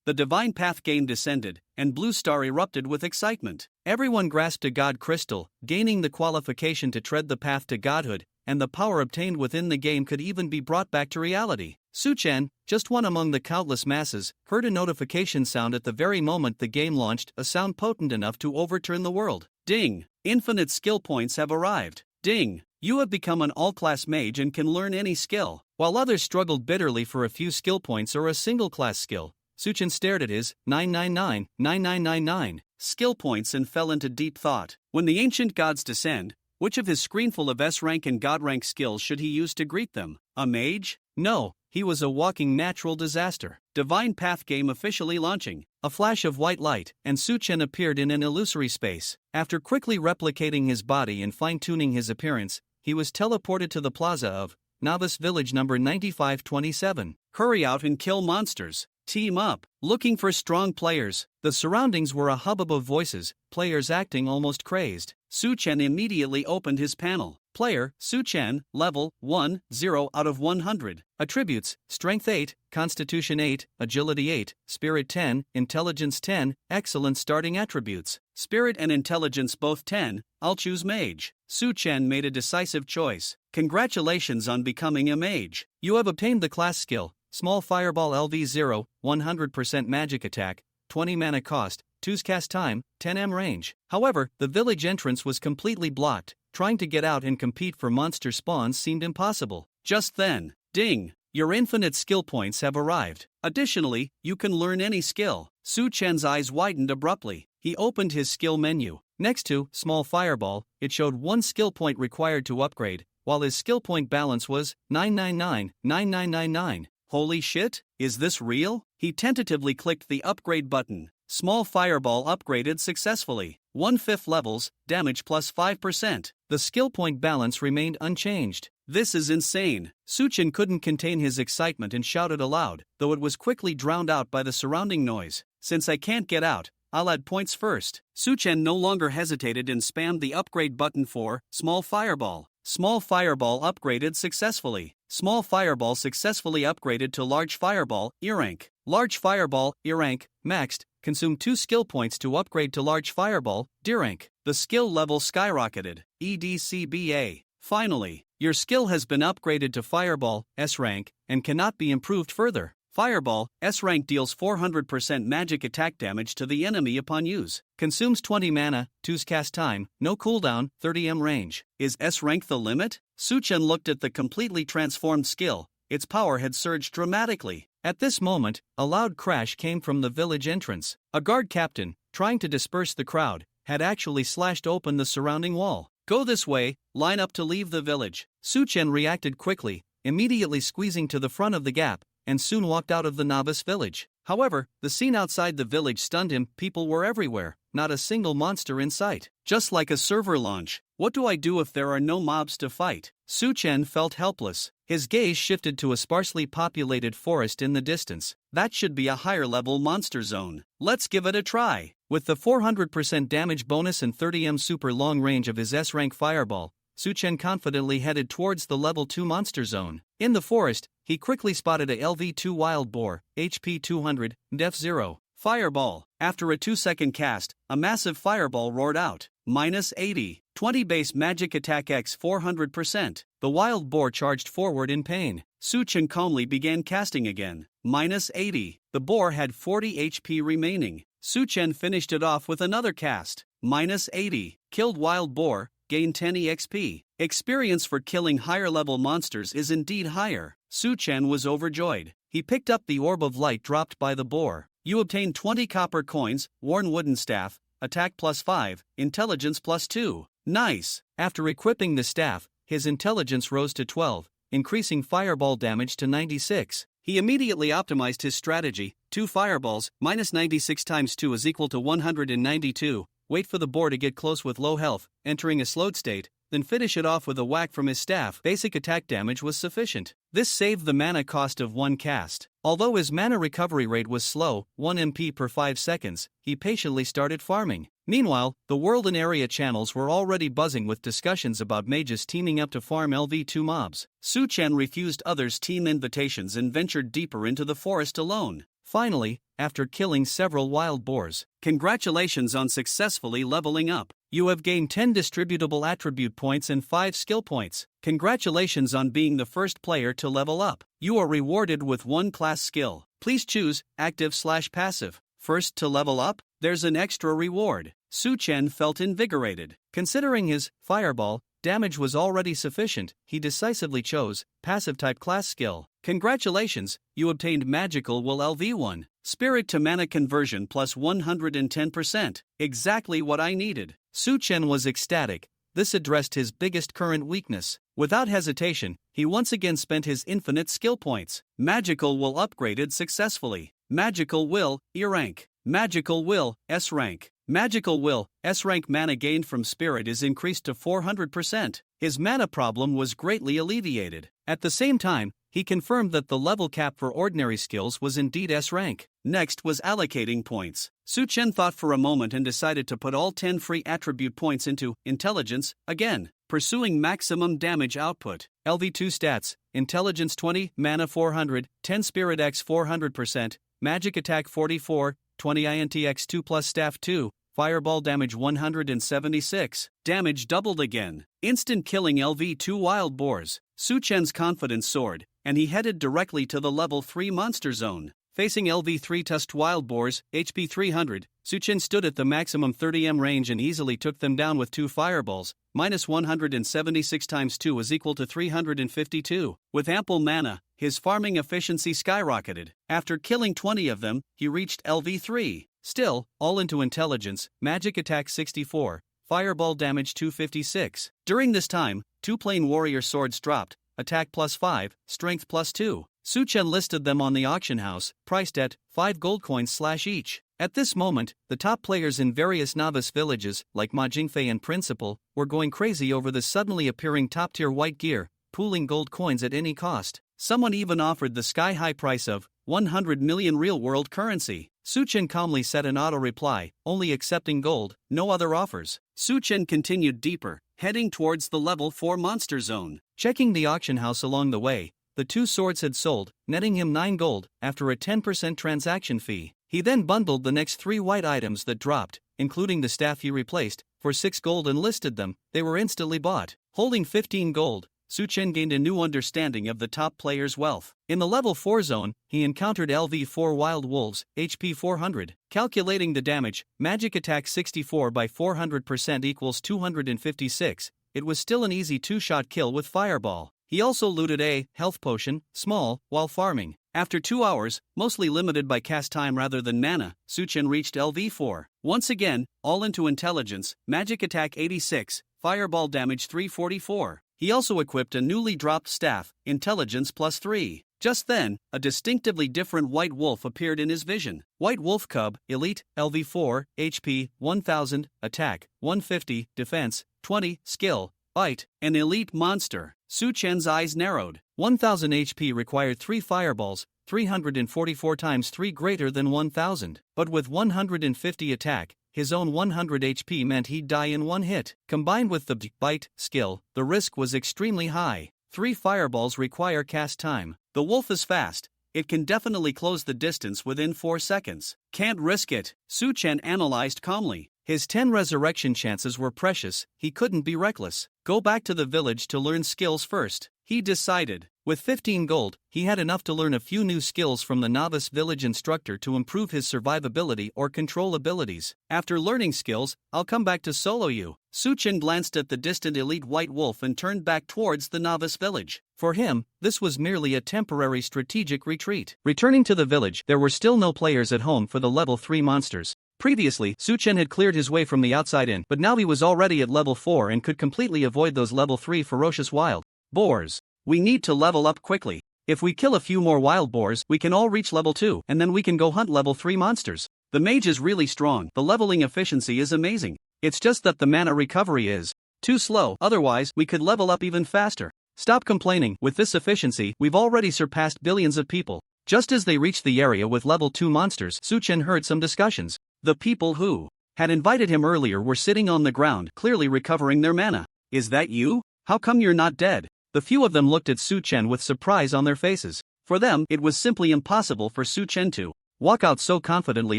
The divine path game descended, and Blue Star erupted with excitement. Everyone grasped a god crystal, gaining the qualification to tread the path to godhood, and the power obtained within the game could even be brought back to reality. Su-Chen, just one among the countless masses, heard a notification sound at the very moment the game launched, a sound potent enough to overturn the world. Ding! Infinite skill points have arrived. Ding! You have become an all-class mage and can learn any skill. While others struggled bitterly for a few skill points or a single class skill, Su-Chen stared at his 999 skill points and fell into deep thought. When the ancient gods descend, which of his screenful of S-rank and God-rank skills should he use to greet them? A mage? No, he was a walking natural disaster. Divine Path game officially launching. A flash of white light, and Su-Chen appeared in an illusory space. After quickly replicating his body and fine-tuning his appearance, he was teleported to the plaza of Novice Village number 9527. Hurry out and kill monsters. Team up. Looking for strong players. The surroundings were a hubbub of voices, players acting almost crazed. Su-Chen immediately opened his panel. Player, Su-Chen, level 1, 0 out of 100. Attributes, Strength 8, Constitution 8, Agility 8, Spirit 10, Intelligence 10, excellent starting attributes. Spirit and Intelligence both 10, I'll choose Mage. Su-Chen made a decisive choice. Congratulations on becoming a mage. You have obtained the class skill, Small Fireball LV0, 100% magic attack, 20 mana cost, 2's cast time, 10m range. However, the village entrance was completely blocked. Trying to get out and compete for monster spawns seemed impossible. Just then, ding! Your infinite skill points have arrived. Additionally, you can learn any skill. Su-Chen's eyes widened abruptly. He opened his skill menu. Next to Small Fireball, it showed one skill point required to upgrade, while his skill point balance was 999. Holy shit, is this real? He tentatively clicked the upgrade button. Small Fireball upgraded successfully. 1/5 levels, damage plus 5%. The skill point balance remained unchanged. This is insane. Su-Chen couldn't contain his excitement and shouted aloud, though it was quickly drowned out by the surrounding noise. Since I can't get out, I'll add points first. Su-Chen no longer hesitated and spammed the upgrade button for Small Fireball. Small Fireball upgraded successfully. Small Fireball successfully upgraded to Large Fireball, E-rank. Large Fireball, E-rank, maxed, consume 2 skill points to upgrade to Large Fireball, D-rank. The skill level skyrocketed. EDCBA. Finally, your skill has been upgraded to Fireball, S-rank, and cannot be improved further. Fireball, S-rank deals 400% magic attack damage to the enemy upon use. Consumes 20 mana, 2's cast time, no cooldown, 30m range. Is S-rank the limit? Su-Chen looked at the completely transformed skill. Its power had surged dramatically. At this moment, a loud crash came from the village entrance. A guard captain, trying to disperse the crowd, had actually slashed open the surrounding wall. Go this way, line up to leave the village. Su-Chen reacted quickly, immediately squeezing to the front of the gap, and soon walked out of the novice village. However, the scene outside the village stunned him. People were everywhere, not a single monster in sight. Just like a server launch. What do I do if there are no mobs to fight? Su-Chen felt helpless. His gaze shifted to a sparsely populated forest in the distance. That should be a higher level monster zone. Let's give it a try. With the 400% damage bonus and 30m super long range of his S-rank Fireball, Su-Chen confidently headed towards the level 2 monster zone. In the forest, he quickly spotted a LV2 wild boar, HP 200, Def 0. Fireball. After a 2-second cast, a massive fireball roared out. -80. 20 base magic attack x 400%. The wild boar charged forward in pain. Su-Chen calmly began casting again. -80. The boar had 40 HP remaining. Su-Chen finished it off with another cast. -80. Killed wild boar, gained 10 EXP. Experience for killing higher level monsters is indeed higher. Su-Chen was overjoyed. He picked up the orb of light dropped by the boar. You obtained 20 copper coins, worn wooden staff, attack plus 5, intelligence plus 2. Nice. After equipping the staff, his intelligence rose to 12, increasing fireball damage to 96. He immediately optimized his strategy. 2 fireballs, -96 times 2 is equal to 192. Wait for the boar to get close with low health, entering a slowed state, then finish it off with a whack from his staff. Basic attack damage was sufficient. This saved the mana cost of 1 cast. Although his mana recovery rate was slow, 1 MP per 5 seconds, he patiently started farming. Meanwhile, the world and area channels were already buzzing with discussions about mages teaming up to farm LV2 mobs. Su-Chen refused others' team invitations and ventured deeper into the forest alone. Finally, after killing several wild boars, congratulations on successfully leveling up. You have gained 10 distributable attribute points and 5 skill points. Congratulations on being the first player to level up. You are rewarded with 1 class skill. Please choose active/passive. First to level up, there's an extra reward. Su Chen felt invigorated. Considering his fireball damage was already sufficient, he decisively chose passive type class skill. Congratulations, you obtained magical will LV1. Spirit to mana conversion plus 110%. Exactly what I needed. Su Chen was ecstatic. This addressed his biggest current weakness. Without hesitation, he once again spent his infinite skill points. Magical will upgraded successfully. Magical will, E rank. Magical will, S rank. Magical will, S rank mana gained from spirit is increased to 400%. His mana problem was greatly alleviated. At the same time, he confirmed that the level cap for ordinary skills was indeed S rank. Next was allocating points. Su Chen thought for a moment and decided to put all 10 free attribute points into intelligence, again, pursuing maximum damage output. LV2 stats, intelligence 20, mana 400, 10 spirit x 400%, magic attack 44, 20 int x 2 plus staff 2, fireball damage 176, damage doubled again. Instant killing LV2 wild boars. Su Chen's confidence soared, and he headed directly to the level 3 monster zone. Facing LV3 tusked wild boars, HP 300, Su Chen stood at the maximum 30m range and easily took them down with 2 fireballs. Minus 176 times 2 is equal to 352. With ample mana, his farming efficiency skyrocketed. After killing 20 of them, he reached LV3. Still, all into intelligence, magic attack 64, fireball damage 256. During this time, 2 plain warrior swords dropped, attack plus 5, strength plus 2. Su Chen listed them on the auction house, priced at 5 gold coins each. At this moment, the top players in various novice villages, like Ma Jingfei and Principal, were going crazy over the suddenly appearing top-tier white gear, pooling gold coins at any cost. Someone even offered the sky-high price of 100 million real-world currency. Su Chen calmly set an auto-reply, only accepting gold, no other offers. Su Chen continued deeper, heading towards the level 4 monster zone. Checking the auction house along the way, the 2 swords had sold, netting him 9 gold, after a 10% transaction fee. He then bundled the next 3 white items that dropped, including the staff he replaced, for 6 gold and listed them. They were instantly bought. Holding 15 gold, Su Chen gained a new understanding of the top player's wealth. In the level 4 zone, he encountered LV4 wild wolves, HP 400. Calculating the damage, magic attack 64 by 400% equals 256. It was still an easy 2-shot kill with fireball. He also looted a health potion, small, while farming. After 2 hours, mostly limited by cast time rather than mana, Su Chen reached LV4. Once again, all into intelligence, magic attack 86, fireball damage 344. He also equipped a newly dropped staff, intelligence plus 3. Just then, a distinctively different white wolf appeared in his vision. White wolf cub, elite, LV4, HP, 1000, attack, 150, defense, 20, skill, bite, an elite monster. Su Chen's eyes narrowed. 1000 HP required 3 fireballs, 344 times 3 greater than 1000. But with 150 attack, his own 100 HP meant he'd die in 1 hit. Combined with the bite skill, the risk was extremely high. 3 fireballs require cast time. The wolf is fast. It can definitely close the distance within 4 seconds. Can't risk it, Su Chen analyzed calmly. His 10 resurrection chances were precious, he couldn't be reckless. Go back to the village to learn skills first, he decided. With 15 gold, he had enough to learn a few new skills from the novice village instructor to improve his survivability or control abilities. After learning skills, I'll come back to solo you. Su Chen glanced at the distant elite white wolf and turned back towards the novice village. For him, this was merely a temporary strategic retreat. Returning to the village, there were still no players at home for the level 3 monsters. Previously, Su Chen had cleared his way from the outside in, but now he was already at level 4 and could completely avoid those level 3 ferocious wild boars. We need to level up quickly. If we kill a few more wild boars, we can all reach level 2, and then we can go hunt level 3 monsters. The mage is really strong, the leveling efficiency is amazing. It's just that the mana recovery is too slow, otherwise we could level up even faster. Stop complaining, with this efficiency, we've already surpassed billions of people. Just as they reached the area with level 2 monsters, Su Chen heard some discussions. The people who had invited him earlier were sitting on the ground, clearly recovering their mana. Is that you? How come you're not dead? The few of them looked at Su Chen with surprise on their faces. For them, it was simply impossible for Su Chen to walk out so confidently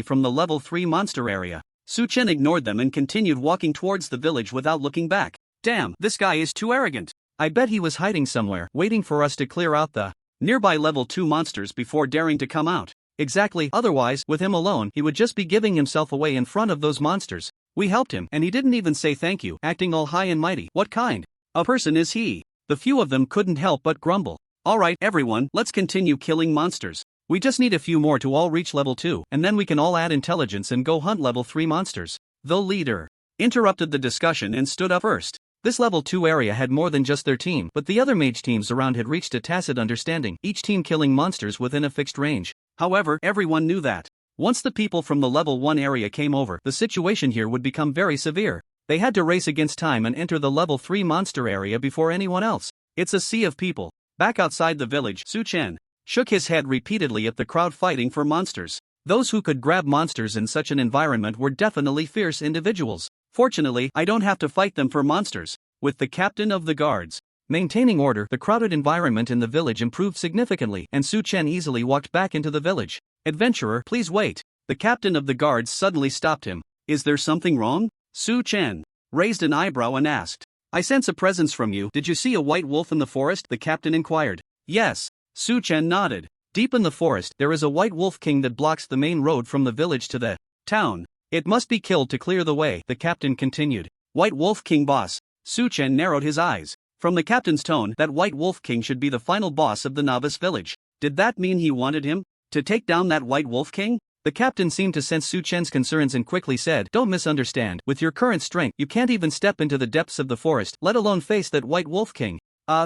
from the level 3 monster area. Su Chen ignored them and continued walking towards the village without looking back. Damn, this guy is too arrogant. I bet he was hiding somewhere, waiting for us to clear out the nearby level 2 monsters before daring to come out. Exactly, otherwise, with him alone, he would just be giving himself away in front of those monsters. We helped him, and he didn't even say thank you, acting all high and mighty. What kind of person is he? The few of them couldn't help but grumble. Alright, everyone, let's continue killing monsters. We just need a few more to all reach level 2, and then we can all add intelligence and go hunt level 3 monsters. The leader interrupted the discussion and stood up first. This level 2 area had more than just their team, but the other mage teams around had reached a tacit understanding, each team killing monsters within a fixed range. However, everyone knew that once the people from the level 1 area came over, the situation here would become very severe. They had to race against time and enter the level 3 monster area before anyone else. It's a sea of people. Back outside the village, Su Chen shook his head repeatedly at the crowd fighting for monsters. Those who could grab monsters in such an environment were definitely fierce individuals. Fortunately, I don't have to fight them for monsters. With the captain of the guards maintaining order, the crowded environment in the village improved significantly, and Su Chen easily walked back into the village. Adventurer, please wait. The captain of the guards suddenly stopped him. Is there something wrong? Su Chen raised an eyebrow and asked. I sense a presence from you. Did you see a white wolf in the forest? The captain inquired. Yes. Su Chen nodded. Deep in the forest, there is a white wolf king that blocks the main road from the village to the town. It must be killed to clear the way, the captain continued. White wolf king boss. Su Chen narrowed his eyes. From the captain's tone, that white wolf king should be the final boss of the novice village. Did that mean he wanted him to take down that white wolf king? The captain seemed to sense Su Chen's concerns and quickly said, don't misunderstand, with your current strength, you can't even step into the depths of the forest, let alone face that white wolf king.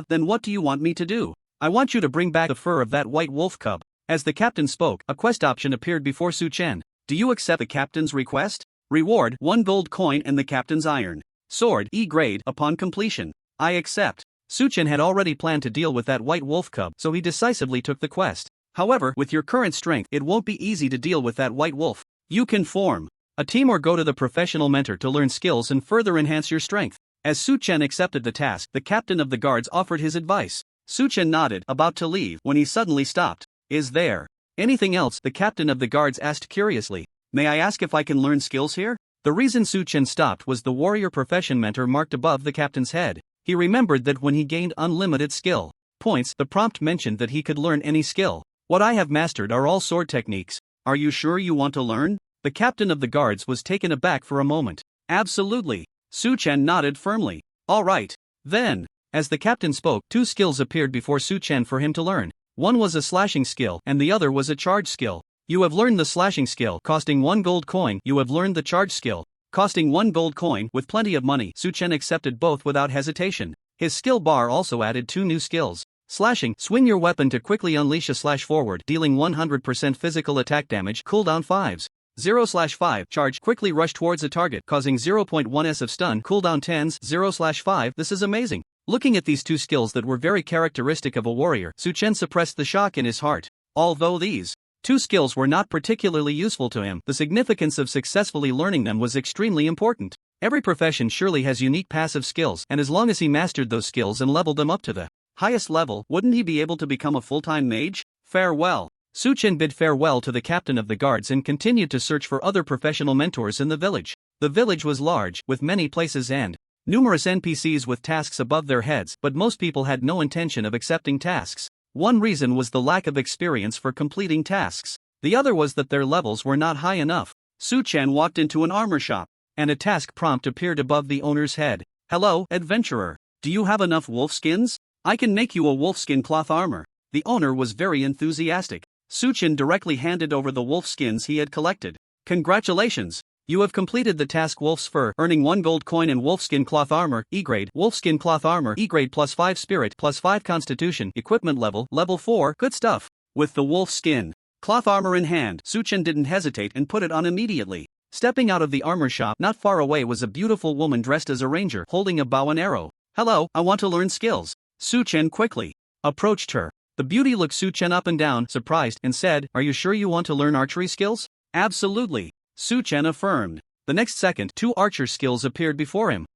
Then what do you want me to do? I want you to bring back the fur of that white wolf cub. As the captain spoke, a quest option appeared before Su Chen. Do you accept the captain's request? Reward, 1 gold coin and the captain's iron sword, E grade, upon completion. I accept. Su Chen had already planned to deal with that white wolf cub, so he decisively took the quest. However, with your current strength, it won't be easy to deal with that white wolf. You can form a team or go to the professional mentor to learn skills and further enhance your strength. As Su Chen accepted the task, the captain of the guards offered his advice. Su Chen nodded, about to leave, when he suddenly stopped. Is there anything else? The captain of the guards asked curiously. May I ask if I can learn skills here? The reason Su Chen stopped was the warrior profession mentor marked above the captain's head. He remembered that when he gained unlimited skill points, the prompt mentioned that he could learn any skill. What I have mastered are all sword techniques. Are you sure you want to learn? The captain of the guards was taken aback for a moment. Absolutely. Su Chen nodded firmly. All right. Then, as the captain spoke, 2 skills appeared before Su Chen for him to learn. One was a slashing skill, and the other was a charge skill. You have learned the slashing skill, costing 1 gold coin. You have learned the charge skill, costing 1 gold coin. With plenty of money, Su Chen accepted both without hesitation. His skill bar also added 2 new skills. Slashing, swing your weapon to quickly unleash a slash forward, dealing 100% physical attack damage, cooldown 5s. 0/5, charge, quickly rush towards a target, causing 0.1s of stun, cooldown 10s. 0/5, this is amazing. Looking at these 2 skills that were very characteristic of a warrior, Su Chen suppressed the shock in his heart. Although these 2 skills were not particularly useful to him, the significance of successfully learning them was extremely important. Every profession surely has unique passive skills, and as long as he mastered those skills and leveled them up to the highest level, wouldn't he be able to become a full-time mage? Farewell. Su Chen bid farewell to the captain of the guards and continued to search for other professional mentors in the village. The village was large, with many places and numerous NPCs with tasks above their heads, but most people had no intention of accepting tasks. One reason was the lack of experience for completing tasks. The other was that their levels were not high enough. Su Chen walked into an armor shop, and a task prompt appeared above the owner's head. Hello, adventurer. Do you have enough wolf skins? I can make you a wolfskin cloth armor. The owner was very enthusiastic. Su Chen directly handed over the wolf skins he had collected. Congratulations! You have completed the task Wolf's Fur, earning 1 gold coin and wolfskin cloth armor, E grade, wolfskin cloth armor, E grade +5 spirit, +5 constitution, equipment level, level 4, good stuff. With the wolf skin cloth armor in hand, Su Chen didn't hesitate and put it on immediately. Stepping out of the armor shop, not far away was a beautiful woman dressed as a ranger, holding a bow and arrow. Hello, I want to learn skills. Su Chen quickly approached her. The beauty looked Su Chen up and down, surprised, and said, Are you sure you want to learn archery skills? Absolutely. Su Chen affirmed. The next second, 2 archer skills appeared before him.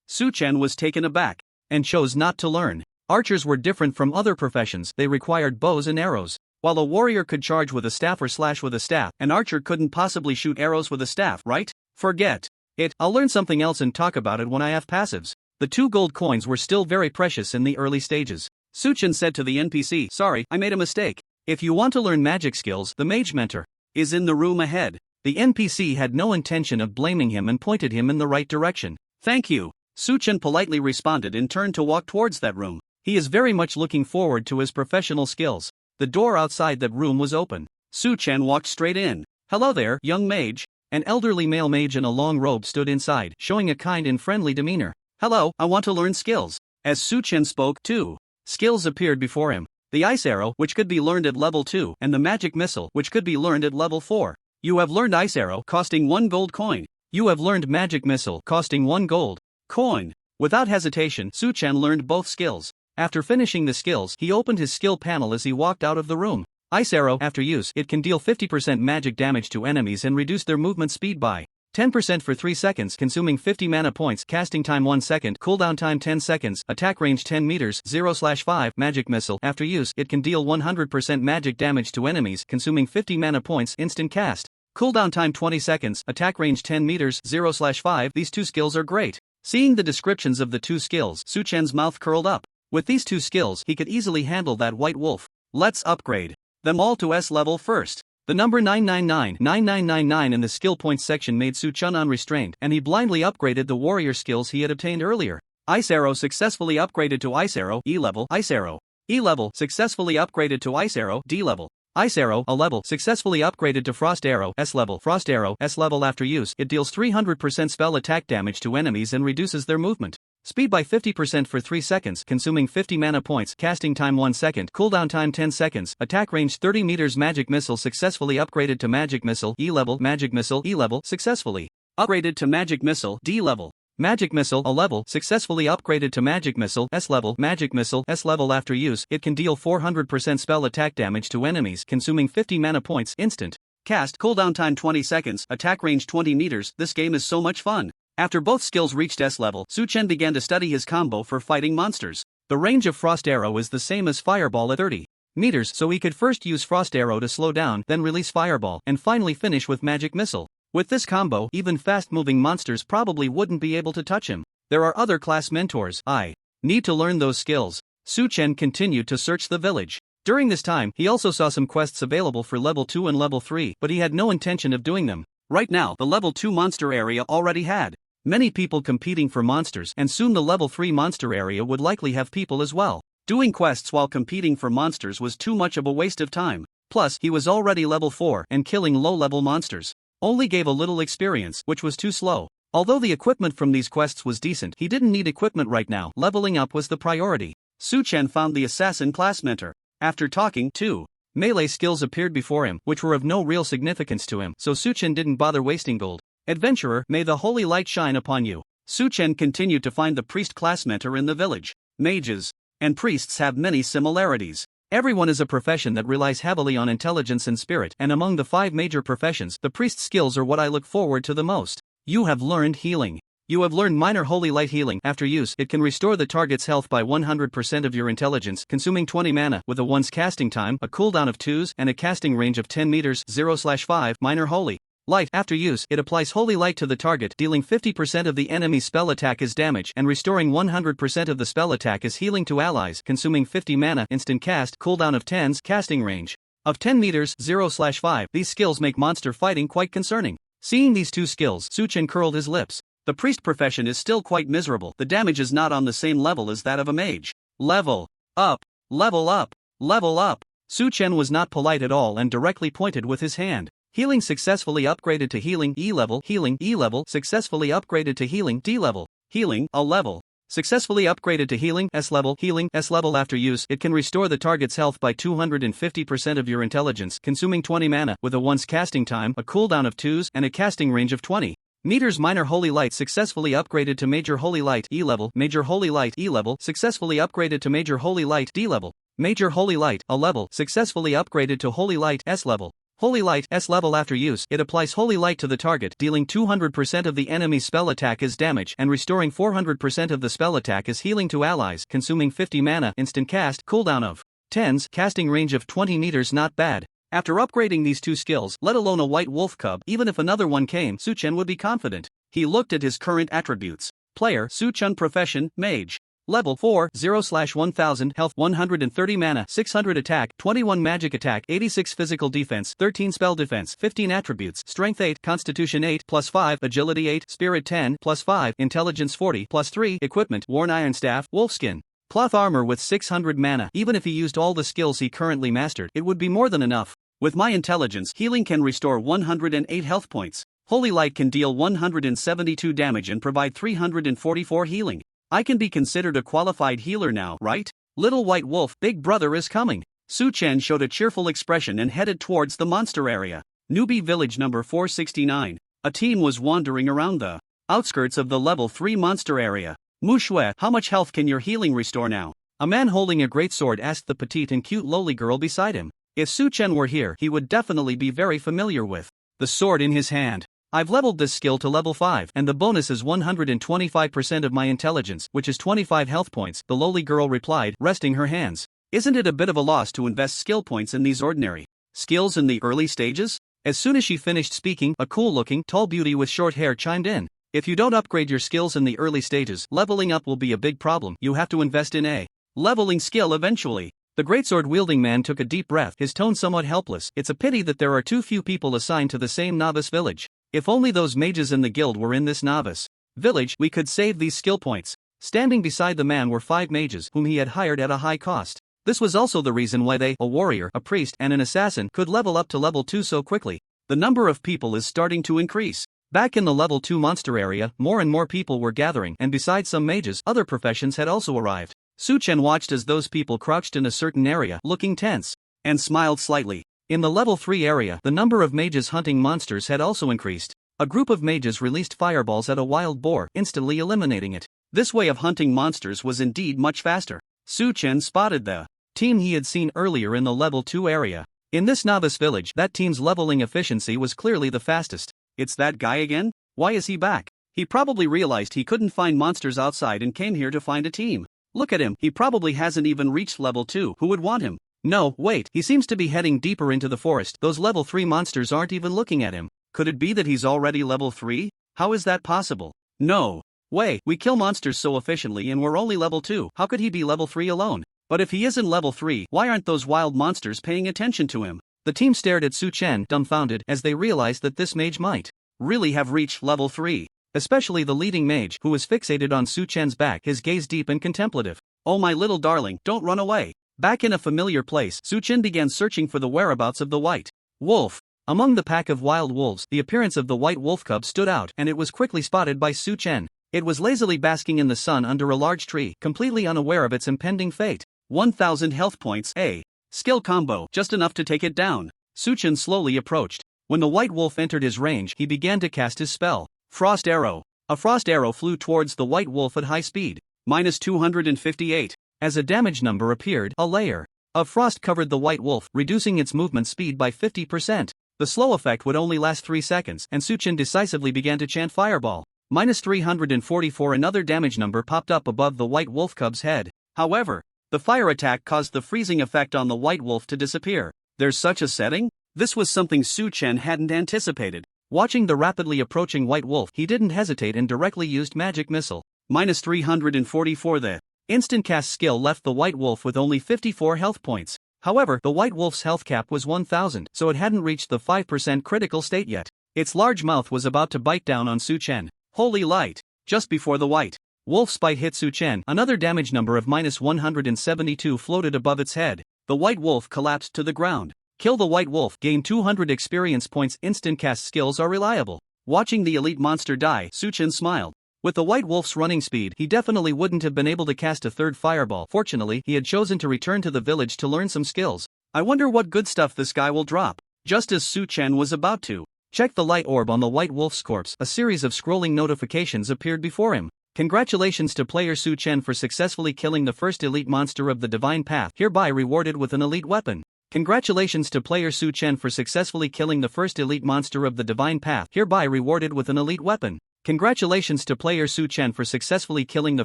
Su Chen was taken aback and chose not to learn. Archers were different from other professions, they required bows and arrows. While a warrior could charge with a staff or slash with a staff, an archer couldn't possibly shoot arrows with a staff, right? Forget it. I'll learn something else and talk about it when I have passives. The 2 gold coins were still very precious in the early stages. Suchin said to the NPC, "Sorry, I made a mistake. If you want to learn magic skills, the mage mentor is in the room ahead." The NPC had no intention of blaming him and pointed him in the right direction. "Thank you." Suchin politely responded and turned to walk towards that room. He is very much looking forward to his professional skills. The door outside that room was open. Suchin walked straight in. "Hello there, young mage." An elderly male mage in a long robe stood inside, showing a kind and friendly demeanor. "Hello, I want to learn skills." As Suchin spoke, 2 skills appeared before him. The ice arrow, which could be learned at level 2, and the magic missile, which could be learned at level 4. You have learned ice arrow, costing 1 gold coin. You have learned magic missile, costing 1 gold coin. Without hesitation, Suchin learned both skills. After finishing the skills, he opened his skill panel as he walked out of the room. Ice arrow, after use, it can deal 50% magic damage to enemies and reduce their movement speed by 10% for 3 seconds, consuming 50 mana points, casting time 1 second, cooldown time 10 seconds, attack range 10 meters, 0/5. Magic missile, after use, it can deal 100% magic damage to enemies, consuming 50 mana points, instant cast. Cooldown time 20 seconds, attack range 10 meters, 0/5. These 2 skills are great. Seeing the descriptions of the 2 skills, Suchin's mouth curled up. With these 2 skills, he could easily handle that white wolf. Let's upgrade them all to S level first. The number 999 in the skill points section made Suchin unrestrained, and he blindly upgraded the warrior skills he had obtained earlier. Ice arrow successfully upgraded to ice arrow, E level. Ice arrow, E level, successfully upgraded to ice arrow, D level. Ice arrow, A level, successfully upgraded to frost arrow, S level. Frost arrow, S level. After use, it deals 300% spell attack damage to enemies and reduces their movement speed by 50% for 3 seconds, consuming 50 mana points, casting time 1 second, cooldown time 10 seconds, attack range 30 meters. Magic missile successfully upgraded to magic missile, E level. Magic missile, E level, successfully upgraded to magic missile, D level. Magic missile, A level, successfully upgraded to magic missile, S level. Magic missile, S level. After use, it can deal 400% spell attack damage to enemies, consuming 50 mana points, instant cast, cooldown time 20 seconds, attack range 20 meters. This game is so much fun. After both skills reached S level, Suchin began to study his combo for fighting monsters. The range of Frost Arrow is the same as Fireball at 30 meters, so he could first use Frost Arrow to slow down, then release Fireball, and finally finish with Magic Missile. With this combo, even fast-moving monsters probably wouldn't be able to touch him. There are other class mentors. I need to learn those skills. Suchin continued to search the village. During this time, he also saw some quests available for level 2 and level 3, but he had no intention of doing them. Right now, the level 2 monster area already had many people competing for monsters, and soon the level 3 monster area would likely have people as well. Doing quests while competing for monsters was too much of a waste of time. Plus, he was already level 4, and killing low-level monsters only gave a little experience, which was too slow. Although the equipment from these quests was decent, he didn't need equipment right now. Leveling up was the priority. Suchin found the assassin class mentor. After talking, 2 melee skills appeared before him, which were of no real significance to him, so Suchin didn't bother wasting gold. Adventurer, may the holy light shine upon you. Suchin continued to find the priest class mentor in the village. Mages and priests have many similarities. Everyone is a profession that relies heavily on intelligence and spirit, and among the 5 major professions, the priest skills are what I look forward to the most. You have learned healing. You have learned minor holy light healing. After use, it can restore the target's health by 100% of your intelligence, consuming 20 mana, with a once casting time, a cooldown of 2s, and a casting range of 10 meters, 0/5. Minor holy light. After use, it applies holy light to the target, dealing 50% of the enemy's spell attack as damage, and restoring 100% of the spell attack as healing to allies, consuming 50 mana, instant cast, cooldown of 10s, casting range of 10 meters, 0/5. These skills make monster fighting quite concerning. Seeing these 2 skills, Suchin curled his lips. The priest profession is still quite miserable. The damage is not on the same level as that of a mage. Level up, level up, level up. Suchin was not polite at all and directly pointed with his hand. Healing successfully upgraded to healing, E level. Healing, E level, successfully upgraded to healing, D level. Healing, A level, successfully upgraded to healing, S level. Healing, S level. After use, it can restore the target's health by 250% of your intelligence, consuming 20 mana, with a once casting time, a cooldown of 2s, and a casting range of 20 meters. Minor holy light successfully upgraded to major holy light, E level. Major holy light, E level, successfully upgraded to major holy light, D level. Major holy light, A level, successfully upgraded to holy light, S level. Holy Light, S level. After use, it applies Holy Light to the target, dealing 200% of the enemy's spell attack as damage, and restoring 400% of the spell attack as healing to allies, consuming 50 mana, instant cast, cooldown of 10s, casting range of 20 meters not bad. After upgrading these two skills, let alone a white wolf cub, even if another one came, Su-chen would be confident. He looked at his current attributes. Player, Su-chen. Profession, Mage. Level 4, 0/1000 health, 130 mana, 600 attack, 21 magic attack, 86 physical defense, 13 spell defense, 15 attributes, strength 8, constitution 8, +5, agility 8, spirit 10, +5, intelligence 40, +3, equipment, worn iron staff, wolfskin. Cloth armor with 600 mana. Even if he used all the skills he currently mastered, it would be more than enough. With my intelligence, healing can restore 108 health points. Holy light can deal 172 damage and provide 344 healing. I can be considered a qualified healer now, right? Little white wolf, big brother is coming. Su-chen showed a cheerful expression and headed towards the monster area. Newbie village number 469. A team was wandering around the outskirts of the level 3 monster area. Mushue, how much health can your healing restore now? A man holding a greatsword asked the petite and cute lowly girl beside him. If Su-chen were here, he would definitely be very familiar with the sword in his hand. I've leveled this skill to level 5, and the bonus is 125% of my intelligence, which is 25 health points, the lowly girl replied, resting her hands. Isn't it a bit of a loss to invest skill points in these ordinary skills in the early stages? As soon as she finished speaking, a cool-looking, tall beauty with short hair chimed in. If you don't upgrade your skills in the early stages, leveling up will be a big problem. You have to invest in a leveling skill eventually. The greatsword-wielding man took a deep breath, his tone somewhat helpless. It's a pity that there are too few people assigned to the same novice village. If only those mages in the guild were in this novice village, we could save these skill points. Standing beside the man were 5 mages whom he had hired at a high cost. This was also the reason why they, a warrior, a priest, and an assassin, could level up to level 2 so quickly. The number of people is starting to increase. Back in the level 2 monster area, more and more people were gathering, and besides some mages, other professions had also arrived. Su-chen watched as those people crouched in a certain area, looking tense, and smiled slightly. In the level 3 area, the number of mages hunting monsters had also increased. A group of mages released fireballs at a wild boar, instantly eliminating it. This way of hunting monsters was indeed much faster. Su-chen spotted the team he had seen earlier in the level 2 area. In this novice village, that team's leveling efficiency was clearly the fastest. It's that guy again? Why is he back? He probably realized he couldn't find monsters outside and came here to find a team. Look at him, he probably hasn't even reached level 2. Who would want him? No, wait, he seems to be heading deeper into the forest. Those level 3 monsters aren't even looking at him. Could it be that he's already level 3? How is that possible? No way, we kill monsters so efficiently and we're only level 2. How could he be level 3 alone? But if he isn't level 3, why aren't those wild monsters paying attention to him? The team stared at Su-chen, dumbfounded, as they realized that this mage might really have reached level 3. Especially the leading mage, who was fixated on Su-chen's back, his gaze deep and contemplative. Oh my little darling, don't run away. Back in a familiar place, Su-chen began searching for the whereabouts of the white wolf. Among the pack of wild wolves, the appearance of the white wolf cub stood out, and it was quickly spotted by Su-chen. It was lazily basking in the sun under a large tree, completely unaware of its impending fate. 1,000 health points, a skill combo, just enough to take it down. Su-chen slowly approached. When the white wolf entered his range, he began to cast his spell. Frost Arrow. A frost arrow flew towards the white wolf at high speed. -258. As a damage number appeared, a layer of frost covered the white wolf, reducing its movement speed by 50%. The slow effect would only last 3 seconds, and Su-chen decisively began to chant fireball. -344. Another damage number popped up above the white wolf cub's head. However, the fire attack caused the freezing effect on the white wolf to disappear. There's such a setting? This was something Su-chen hadn't anticipated. Watching the rapidly approaching white wolf, he didn't hesitate and directly used magic missile. -344. The instant cast skill left the white wolf with only 54 health points. However, the white wolf's health cap was 1,000, so it hadn't reached the 5% critical state yet. Its large mouth was about to bite down on Su-chen. Holy light! Just before the white wolf's bite hit Su-chen, another damage number of -172 floated above its head. The white wolf collapsed to the ground. Kill the white wolf, gain 200 experience points. Instant cast skills are reliable. Watching the elite monster die, Su-chen smiled. With the white wolf's running speed, he definitely wouldn't have been able to cast a third fireball. Fortunately, he had chosen to return to the village to learn some skills. I wonder what good stuff this guy will drop. Just as Su-chen was about to check the light orb on the white wolf's corpse, a series of scrolling notifications appeared before him. Congratulations to player Su-chen for successfully killing the first elite monster of the divine path, hereby rewarded with an elite weapon. Congratulations to player Su-chen for successfully killing the first elite monster of the divine path, hereby rewarded with an elite weapon. Congratulations to player Su-chen for successfully killing the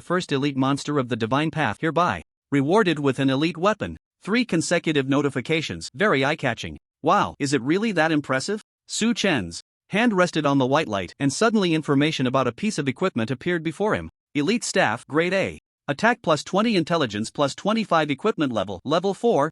first elite monster of the divine path, hereby rewarded with an elite weapon. 3 consecutive notifications, very eye-catching. Wow, is it really that impressive? Su Chen's hand rested on the white light, and suddenly information about a piece of equipment appeared before him. Elite staff, grade A. Attack plus 20, intelligence plus 25, equipment level, level 4.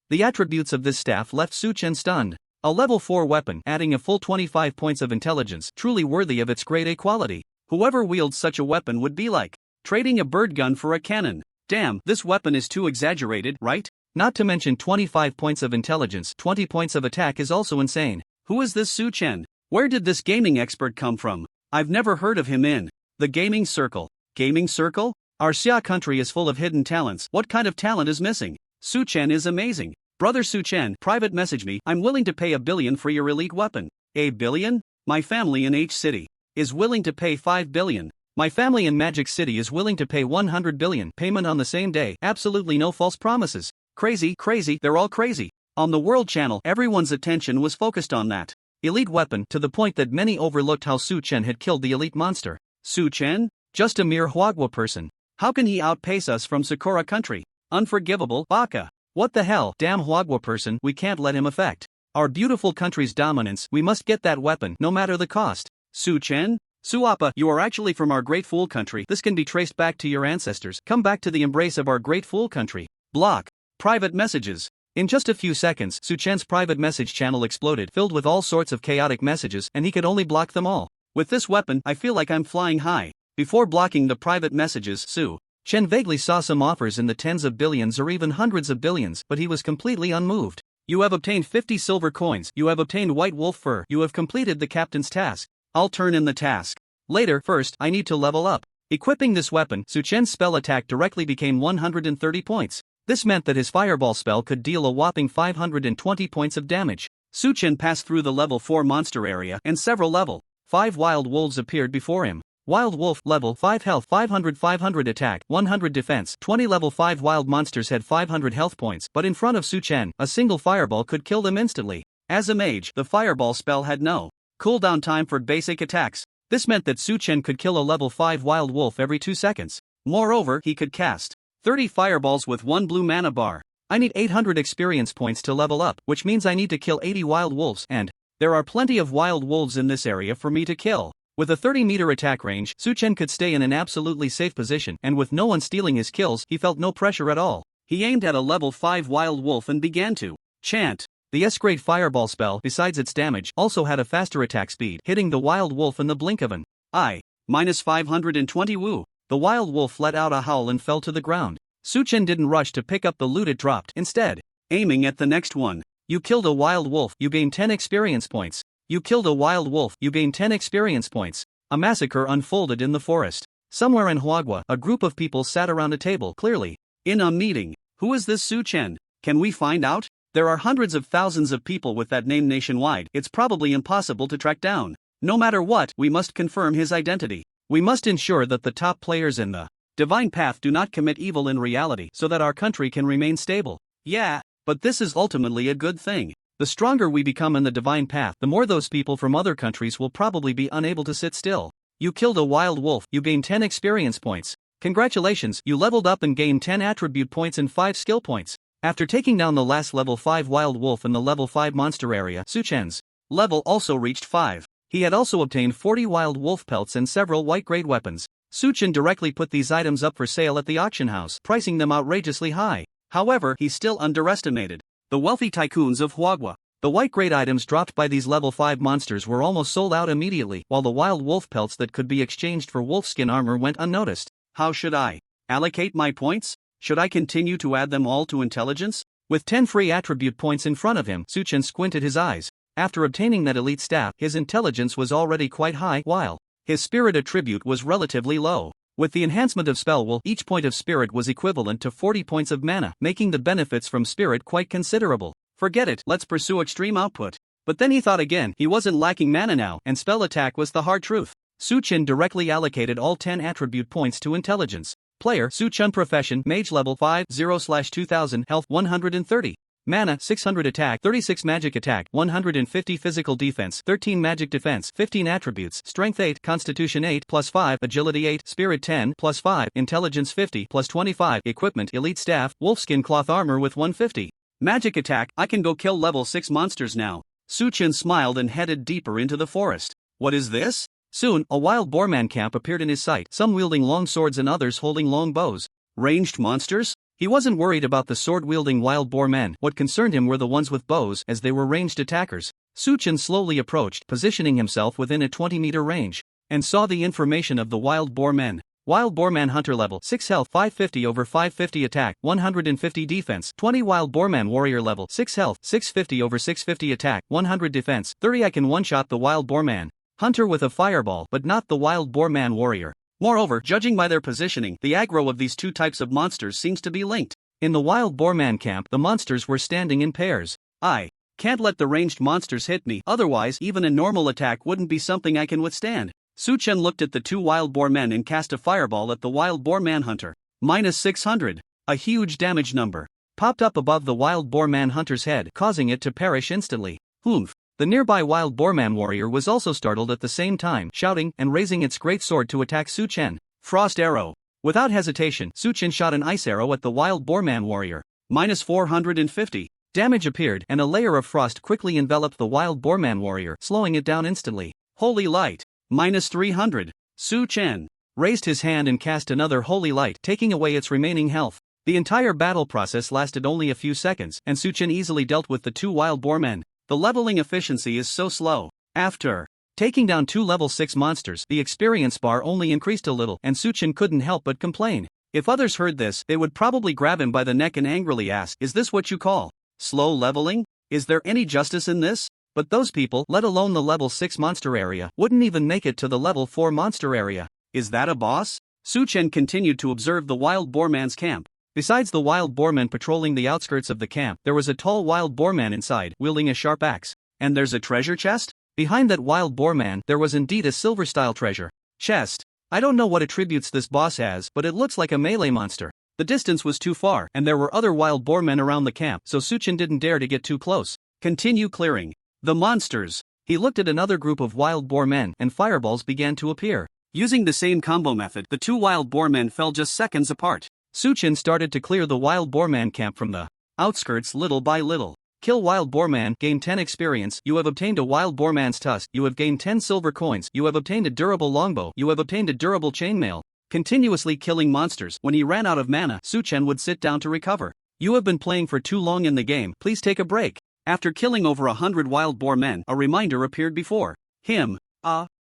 The attributes of this staff left Su Chen stunned. A level 4 weapon, adding a full 25 points of intelligence, truly worthy of its grade A quality. Whoever wields such a weapon would be like trading a bird gun for a cannon. Damn, this weapon is too exaggerated, right? Not to mention 25 points of intelligence, 20 points of attack is also insane. Who is this Su Chen? Where did this gaming expert come from? I've never heard of him in the gaming circle. Gaming circle? Our Xia country is full of hidden talents. What kind of talent is missing? Su Chen is amazing. Brother Su Chen, private message me. I'm willing to pay $1 billion for your elite weapon. $1 billion? My family in H City is willing to pay $5 billion. My family in Magic City is willing to pay $100 billion. Payment on the same day. Absolutely no false promises. Crazy, they're all crazy. On the World Channel, everyone's attention was focused on that elite weapon, to the point that many overlooked how Su Chen had killed the elite monster. Su Chen? Just a mere Huagua person. How can he outpace us from Sakura country? Unforgivable, baka. What the hell? Damn Huagua person, we can't let him affect our beautiful country's dominance. We must get that weapon, no matter the cost. Su Chen? Suapa, you are actually from our great fool country. This can be traced back to your ancestors. Come back to the embrace of our great fool country. Block. Private messages. In just a few seconds, Su Chen's private message channel exploded, filled with all sorts of chaotic messages, and he could only block them all. With this weapon, I feel like I'm flying high. Before blocking the private messages, Su Chen vaguely saw some offers in the tens of billions or even hundreds of billions, but he was completely unmoved. You have obtained 50 silver coins. You have obtained white wolf fur. You have completed the captain's task. I'll turn in the task later. First, I need to level up. Equipping this weapon, Su Chen's spell attack directly became 130 points. This meant that his fireball spell could deal a whopping 520 points of damage. Su Chen passed through the level 4 monster area, and several level 5 wild wolves appeared before him. Wild wolf, level 5 health, 500 attack, 100 defense. 20 level 5 wild monsters had 500 health points, but in front of Su Chen, a single fireball could kill them instantly. As a mage, the fireball spell had no cooldown time for basic attacks. This meant that Su Chen could kill a level 5 wild wolf every 2 seconds. Moreover, he could cast 30 fireballs with 1 blue mana bar. I need 800 experience points to level up, which means I need to kill 80 wild wolves, and there are plenty of wild wolves in this area for me to kill. With a 30-meter attack range, Su Chen could stay in an absolutely safe position, and with no one stealing his kills, he felt no pressure at all. He aimed at a level 5 wild wolf and began to chant. The S-grade fireball spell, besides its damage, also had a faster attack speed, hitting the wild wolf in the blink of an eye. Minus 520 woo. The wild wolf let out a howl and fell to the ground. Su Chen didn't rush to pick up the loot it dropped, instead aiming at the next one. You killed a wild wolf, you gain 10 experience points. You killed a wild wolf, you gain 10 experience points. A massacre unfolded in the forest. Somewhere in Huagua, a group of people sat around a table, clearly in a meeting. Who is this Su Chen? Can we find out? There are hundreds of thousands of people with that name nationwide. It's probably impossible to track down. No matter what, we must confirm his identity. We must ensure that the top players in the divine path do not commit evil in reality, so that our country can remain stable. Yeah, but this is ultimately a good thing. The stronger we become in the divine path, the more those people from other countries will probably be unable to sit still. You killed a wild wolf, you gained 10 experience points. Congratulations, you leveled up and gained 10 attribute points and 5 skill points. After taking down the last level 5 wild wolf in the level 5 monster area, Su Chen's level also reached 5. He had also obtained 40 wild wolf pelts and several white-grade weapons. Su Chen directly put these items up for sale at the auction house, pricing them outrageously high. However, he still underestimated the wealthy tycoons of Huagua. The white-grade items dropped by these level 5 monsters were almost sold out immediately, while the wild wolf pelts that could be exchanged for wolfskin armor went unnoticed. How should I allocate my points? Should I continue to add them all to intelligence? With 10 free attribute points in front of him, Su Chen squinted his eyes. After obtaining that elite staff, his intelligence was already quite high, while his spirit attribute was relatively low. With the enhancement of spell will, each point of spirit was equivalent to 40 points of mana, making the benefits from spirit quite considerable. Forget it, let's pursue extreme output. But then he thought again, he wasn't lacking mana now, and spell attack was the hard truth. Su Chen directly allocated all 10 attribute points to intelligence. Player, Su Chen. Profession, Mage level 5, 0/2000, health 130. Mana 600 attack, 36 magic attack, 150 physical defense, 13 magic defense, 15 attributes, strength 8, constitution 8 plus 5, agility 8, spirit 10 plus 5, intelligence 50 plus 25, equipment elite staff, wolfskin cloth armor with 150. Magic attack, I can go kill level 6 monsters now. Suchin smiled and headed deeper into the forest. What is this? Soon, a wild boarman camp appeared in his sight, some wielding long swords and others holding long bows. Ranged monsters? He wasn't worried about the sword-wielding wild boar men. What concerned him were the ones with bows, as they were ranged attackers. Suchin slowly approached, positioning himself within a 20-meter range, and saw the information of the wild boar men. Wild Boarman Hunter level 6 health 550 over 550 attack 150 defense 20 Wild Boarman Warrior level 6 health 650 over 650 attack 100 defense 30 I can one-shot the Wild Boarman Hunter with a fireball but not the Wild Boarman Warrior. Moreover, judging by their positioning, the aggro of these two types of monsters seems to be linked. In the Wild Boarman camp, the monsters were standing in pairs. I can't let the ranged monsters hit me, otherwise even a normal attack wouldn't be something I can withstand. Suchen looked at the two wild boar men and cast a fireball at the wild boar manhunter. -600. A huge damage number popped up above the wild boar manhunter's head, causing it to perish instantly. Humph. The nearby wild boar man warrior was also startled at the same time, shouting and raising its great sword to attack Suchen. Frost arrow. Without hesitation, Suchen shot an ice arrow at the wild boar man warrior. -450. Damage appeared and a layer of frost quickly enveloped the wild boar man warrior, slowing it down instantly. Holy light. -300. Su Chen raised his hand and cast another holy light, taking away its remaining health. The entire battle process lasted only a few seconds, and Su Chen easily dealt with the two wild boar men. The leveling efficiency is so slow. After taking down two level 6 monsters, the experience bar only increased a little, and Su Chen couldn't help but complain. If others heard this, they would probably grab him by the neck and angrily ask, "Is this what you call slow leveling? Is there any justice in this?" But those people, let alone the level 6 monster area, wouldn't even make it to the level 4 monster area. Is that a boss? Su Chen continued to observe the wild boar man's camp. Besides the wild boar man patrolling the outskirts of the camp, there was a tall wild boar man inside, wielding a sharp axe. And there's a treasure chest? Behind that wild boar man, there was indeed a silver-style treasure chest. I don't know what attributes this boss has, but it looks like a melee monster. The distance was too far, and there were other wild boar men around the camp, so Su Chen didn't dare to get too close. Continue clearing the monsters. He looked at another group of wild boar men, and fireballs began to appear. Using the same combo method, the two wild boar men fell just seconds apart. Su Chen started to clear the wild boar man camp from the outskirts little by little. Kill wild boar man, gain 10 experience, you have obtained a wild boar man's tusk, you have gained 10 silver coins, you have obtained a durable longbow, you have obtained a durable chainmail. Continuously killing monsters. When he ran out of mana, Su Chen would sit down to recover. You have been playing for too long in the game, please take a break. After killing over 100 wild boar men, a reminder appeared before him.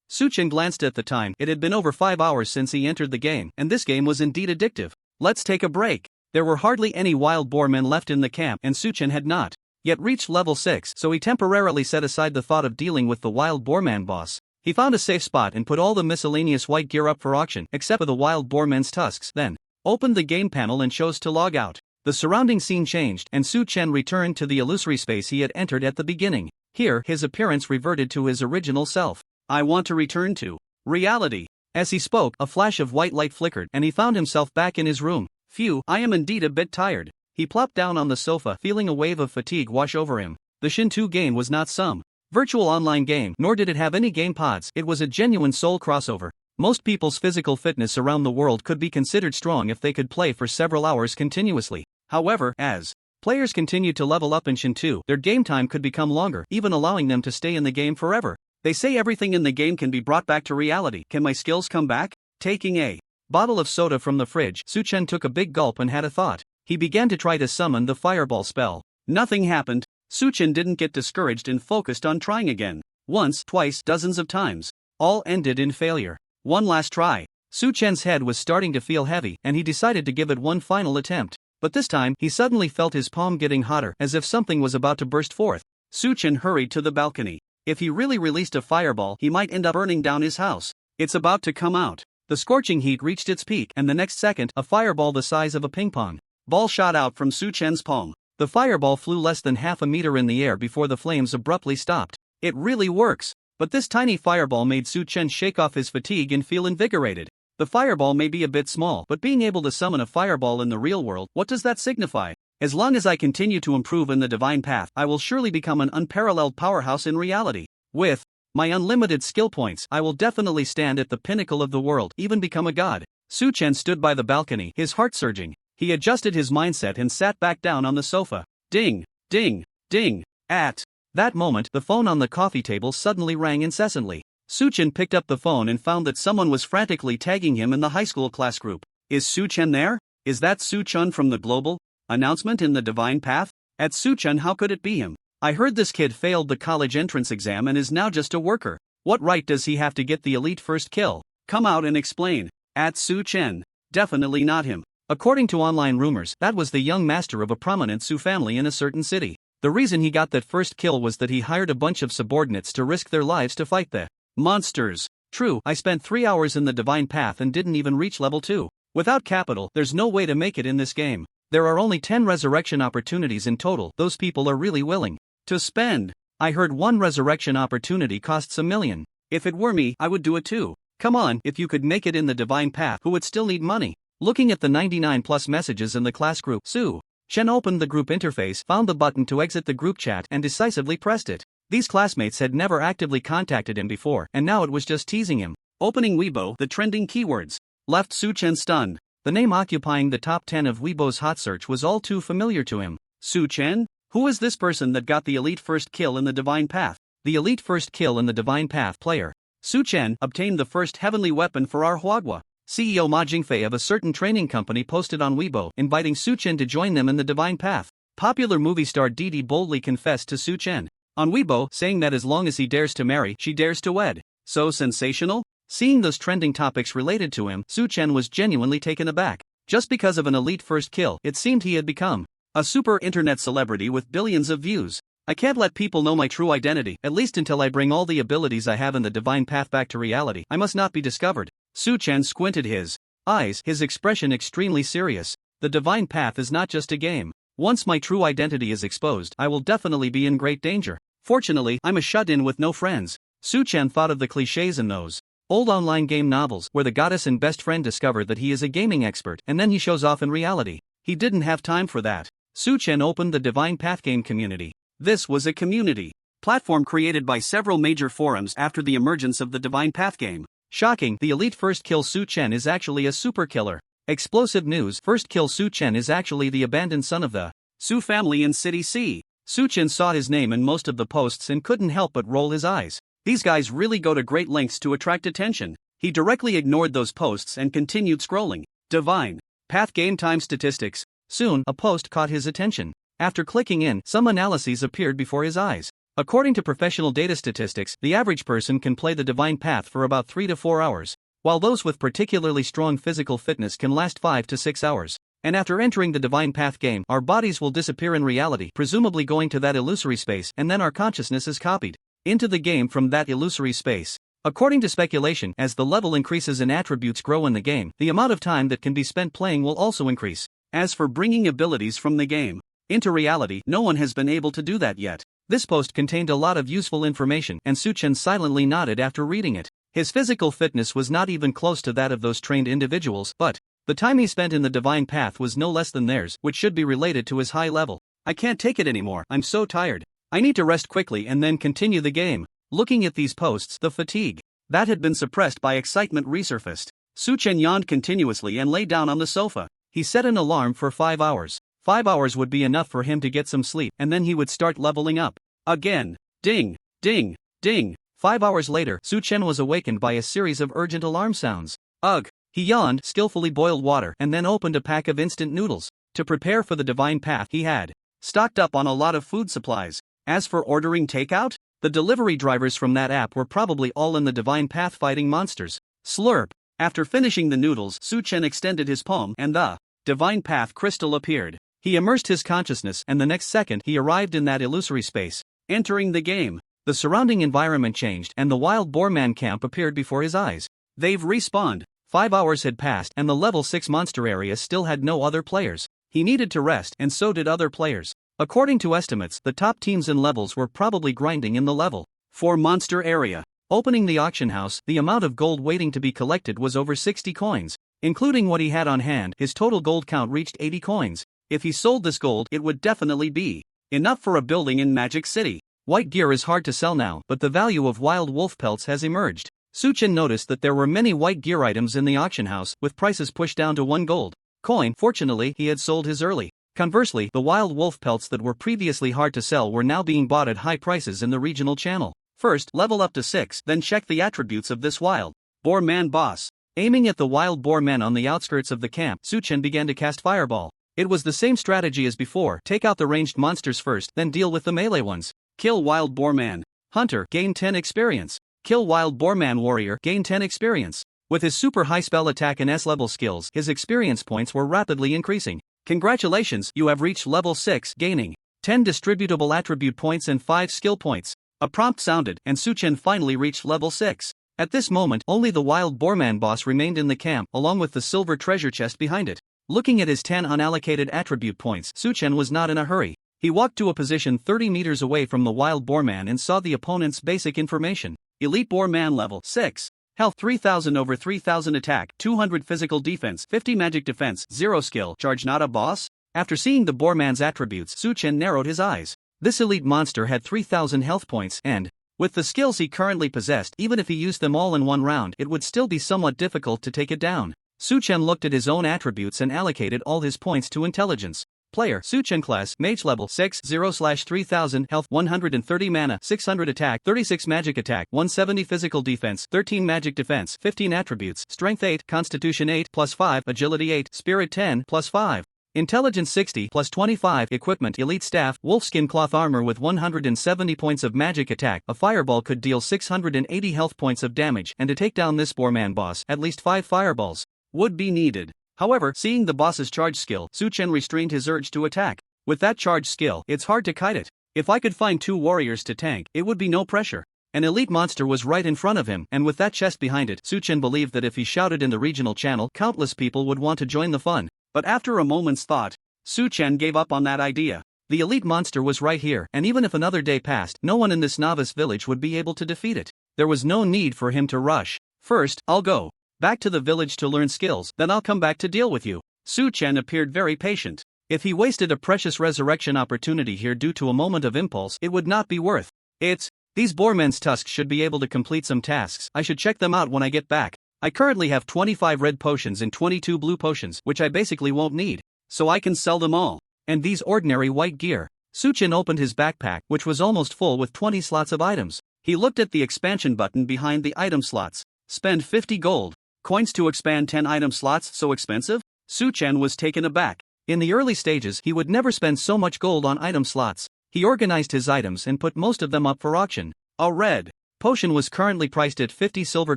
Su Chen glanced at the time. It had been over 5 hours since he entered the game, and this game was indeed addictive. Let's take a break. There were hardly any wild boar men left in the camp, and Su Chen had not yet reached level 6, so he temporarily set aside the thought of dealing with the wild boar man boss. He found a safe spot and put all the miscellaneous white gear up for auction, except for the wild boar men's tusks, then opened the game panel and chose to log out. The surrounding scene changed, and Su Chen returned to the illusory space he had entered at the beginning. Here, his appearance reverted to his original self. I want to return to reality. As he spoke, a flash of white light flickered, and he found himself back in his room. Phew, I am indeed a bit tired. He plopped down on the sofa, feeling a wave of fatigue wash over him. The Shin 2 game was not some virtual online game, nor did it have any game pods. It was a genuine soul crossover. Most people's physical fitness around the world could be considered strong if they could play for several hours continuously. However, as players continued to level up in Shin 2, their game time could become longer, even allowing them to stay in the game forever. They say everything in the game can be brought back to reality. Can my skills come back? Taking a bottle of soda from the fridge, Su Chen took a big gulp and had a thought. He began to try to summon the fireball spell. Nothing happened. Su Chen didn't get discouraged and focused on trying again. Once, twice, dozens of times. All ended in failure. One last try. Su Chen's head was starting to feel heavy, and he decided to give it one final attempt. But this time, he suddenly felt his palm getting hotter, as if something was about to burst forth. Su Chen hurried to the balcony. If he really released a fireball, he might end up burning down his house. It's about to come out. The scorching heat reached its peak, and the next second, a fireball the size of a ping pong ball shot out from Su Chen's palm. The fireball flew less than half a meter in the air before the flames abruptly stopped. It really works. But this tiny fireball made Su Chen shake off his fatigue and feel invigorated. The fireball may be a bit small, but being able to summon a fireball in the real world, what does that signify? As long as I continue to improve in the divine path, I will surely become an unparalleled powerhouse in reality. With my unlimited skill points, I will definitely stand at the pinnacle of the world, even become a god. Su Chen stood by the balcony, his heart surging. He adjusted his mindset and sat back down on the sofa. Ding, ding, ding. At that moment, the phone on the coffee table suddenly rang incessantly. Su Chen picked up the phone and found that someone was frantically tagging him in the high school class group. Is Su Chen there? Is that Su Chen from the global announcement in the divine path? At Su Chen, how could it be him? I heard this kid failed the college entrance exam and is now just a worker. What right does he have to get the elite first kill? Come out and explain. At Su Chen. Definitely not him. According to online rumors, that was the young master of a prominent Su family in a certain city. The reason he got that first kill was that he hired a bunch of subordinates to risk their lives to fight the monsters. True, I spent 3 hours in the divine path and didn't even reach level 2. Without capital, there's no way to make it in this game. There are only 10 resurrection opportunities in total. Those people are really willing to spend. I heard one resurrection opportunity costs $1 million. If it were me, I would do it too. Come on, if you could make it in the divine path, who would still need money? Looking at the 99 plus messages in the class group, Su Chen opened the group interface, found the button to exit the group chat and decisively pressed it. These classmates had never actively contacted him before, and now it was just teasing him. Opening Weibo, the trending keywords left Su Chen stunned. The name occupying the top 10 of Weibo's hot search was all too familiar to him. Su Chen? Who is this person that got the elite first kill in the divine path? The elite first kill in the divine path player. Su Chen obtained the first heavenly weapon for our Huagua. CEO Ma Jingfei of a certain training company posted on Weibo inviting Su Chen to join them in the divine path. Popular movie star Didi boldly confessed to Su Chen on Weibo, saying that as long as he dares to marry, she dares to wed. So sensational? Seeing those trending topics related to him, Su Chen was genuinely taken aback. Just because of an elite first kill, it seemed he had become a super internet celebrity with billions of views. I can't let people know my true identity, at least until I bring all the abilities I have in the divine path back to reality. I must not be discovered. Su Chen squinted his eyes, his expression extremely serious. The divine path is not just a game. Once my true identity is exposed, I will definitely be in great danger. Fortunately, I'm a shut-in with no friends. Su Chen thought of the cliches in those old online game novels where the goddess and best friend discover that he is a gaming expert and then he shows off in reality. He didn't have time for that. Su Chen opened the Divine Path game community. This was a community platform created by several major forums after the emergence of the Divine Path game. Shocking, the elite first kill Su Chen is actually a super killer. Explosive news, first kill Su Chen is actually the abandoned son of the Su family in City C. Su Chen saw his name in most of the posts and couldn't help but roll his eyes. These guys really go to great lengths to attract attention. He directly ignored those posts and continued scrolling. Divine Path game time statistics. Soon, a post caught his attention. After clicking in, some analyses appeared before his eyes. According to professional data statistics, the average person can play the Divine Path for about 3 to 4 hours, while those with particularly strong physical fitness can last 5 to 6 hours. And after entering the Divine Path game, our bodies will disappear in reality, presumably going to that illusory space, and then our consciousness is copied into the game from that illusory space. According to speculation, as the level increases and attributes grow in the game, the amount of time that can be spent playing will also increase. As for bringing abilities from the game into reality, no one has been able to do that yet. This post contained a lot of useful information, and Su Chen silently nodded after reading it. His physical fitness was not even close to that of those trained individuals, but the time he spent in the Divine Path was no less than theirs, which should be related to his high level. I can't take it anymore, I'm so tired. I need to rest quickly and then continue the game. Looking at these posts, the fatigue that had been suppressed by excitement resurfaced. Su Chen yawned continuously and lay down on the sofa. He set an alarm for 5 hours. 5 hours would be enough for him to get some sleep, and then he would start leveling up. Again. Ding, ding, ding. 5 hours later, Su Chen was awakened by a series of urgent alarm sounds. Ugh. He yawned, skillfully boiled water, and then opened a pack of instant noodles. To prepare for the Divine Path, he had stocked up on a lot of food supplies. As for ordering takeout, the delivery drivers from that app were probably all in the Divine Path fighting monsters. Slurp. After finishing the noodles, Su Chen extended his palm and the Divine Path crystal appeared. He immersed his consciousness and the next second he arrived in that illusory space. Entering the game, the surrounding environment changed and the wild boar man camp appeared before his eyes. They've respawned. 5 hours had passed and the level 6 monster area still had no other players. He needed to rest and so did other players. According to estimates, the top teams and levels were probably grinding in the level 4 monster area. Opening the auction house, the amount of gold waiting to be collected was over 60 coins. Including what he had on hand, his total gold count reached 80 coins. If he sold this gold, it would definitely be enough for a building in Magic City. White gear is hard to sell now, but the value of wild wolf pelts has emerged. Suchen noticed that there were many white gear items in the auction house, with prices pushed down to 1 gold coin. Fortunately, he had sold his early. Conversely, the wild wolf pelts that were previously hard to sell were now being bought at high prices in the regional channel. First, level up to 6, then check the attributes of this wild boar man boss. Aiming at the wild boar men on the outskirts of the camp, Suchen began to cast fireball. It was the same strategy as before: take out the ranged monsters first, then deal with the melee ones. Kill wild boar man hunter, gain 10 experience. Kill wild boar man warrior, gain 10 experience. With his super high spell attack and S-level skills, his experience points were rapidly increasing. Congratulations, you have reached level 6, gaining 10 distributable attribute points and 5 skill points. A prompt sounded, and Suchen finally reached level 6. At this moment, only the wild boarman boss remained in the camp, along with the silver treasure chest behind it. Looking at his 10 unallocated attribute points, Suchen was not in a hurry. He walked to a position 30 meters away from the wild boarman and saw the opponent's basic information. Elite boarman level 6. Health 3000 over 3000 attack, 200 physical defense, 50 magic defense, 0 skill. Charge not a boss? After seeing the boarman's attributes, Suchen narrowed his eyes. This elite monster had 3000 health points and, with the skills he currently possessed, even if he used them all in one round, it would still be somewhat difficult to take it down. Suchen looked at his own attributes and allocated all his points to intelligence. Player Suchen class Mage level 6 0/3000 health 130 mana 600 attack 36 magic attack 170 physical defense 13 magic defense 15 attributes strength 8 constitution 8 plus 5 agility 8 spirit 10 plus 5 intelligence 60 plus 25 equipment elite staff wolfskin cloth armor with 170 points of magic attack. A fireball could deal 680 health points of damage, and to take down this boarman boss, at least 5 fireballs would be needed. However, seeing the boss's charge skill, Suchen restrained his urge to attack. With that charge skill, it's hard to kite it. If I could find 2 warriors to tank, it would be no pressure. An elite monster was right in front of him, and with that chest behind it, Suchen believed that if he shouted in the regional channel, countless people would want to join the fun. But after a moment's thought, Suchen gave up on that idea. The elite monster was right here, and even if another day passed, no one in this novice village would be able to defeat it. There was no need for him to rush. First, I'll go back to the village to learn skills, then I'll come back to deal with you. Suchen appeared very patient. If he wasted a precious resurrection opportunity here due to a moment of impulse, it would not be worth it. These boarmen's tusks should be able to complete some tasks. I should check them out when I get back. I currently have 25 red potions and 22 blue potions, which I basically won't need, so I can sell them all. And these ordinary white gear. Suchen opened his backpack, which was almost full with 20 slots of items. He looked at the expansion button behind the item slots. Spend 50 gold coins to expand 10 item slots, so expensive? Suchen was taken aback. In the early stages, he would never spend so much gold on item slots. He organized his items and put most of them up for auction. A red potion was currently priced at 50 silver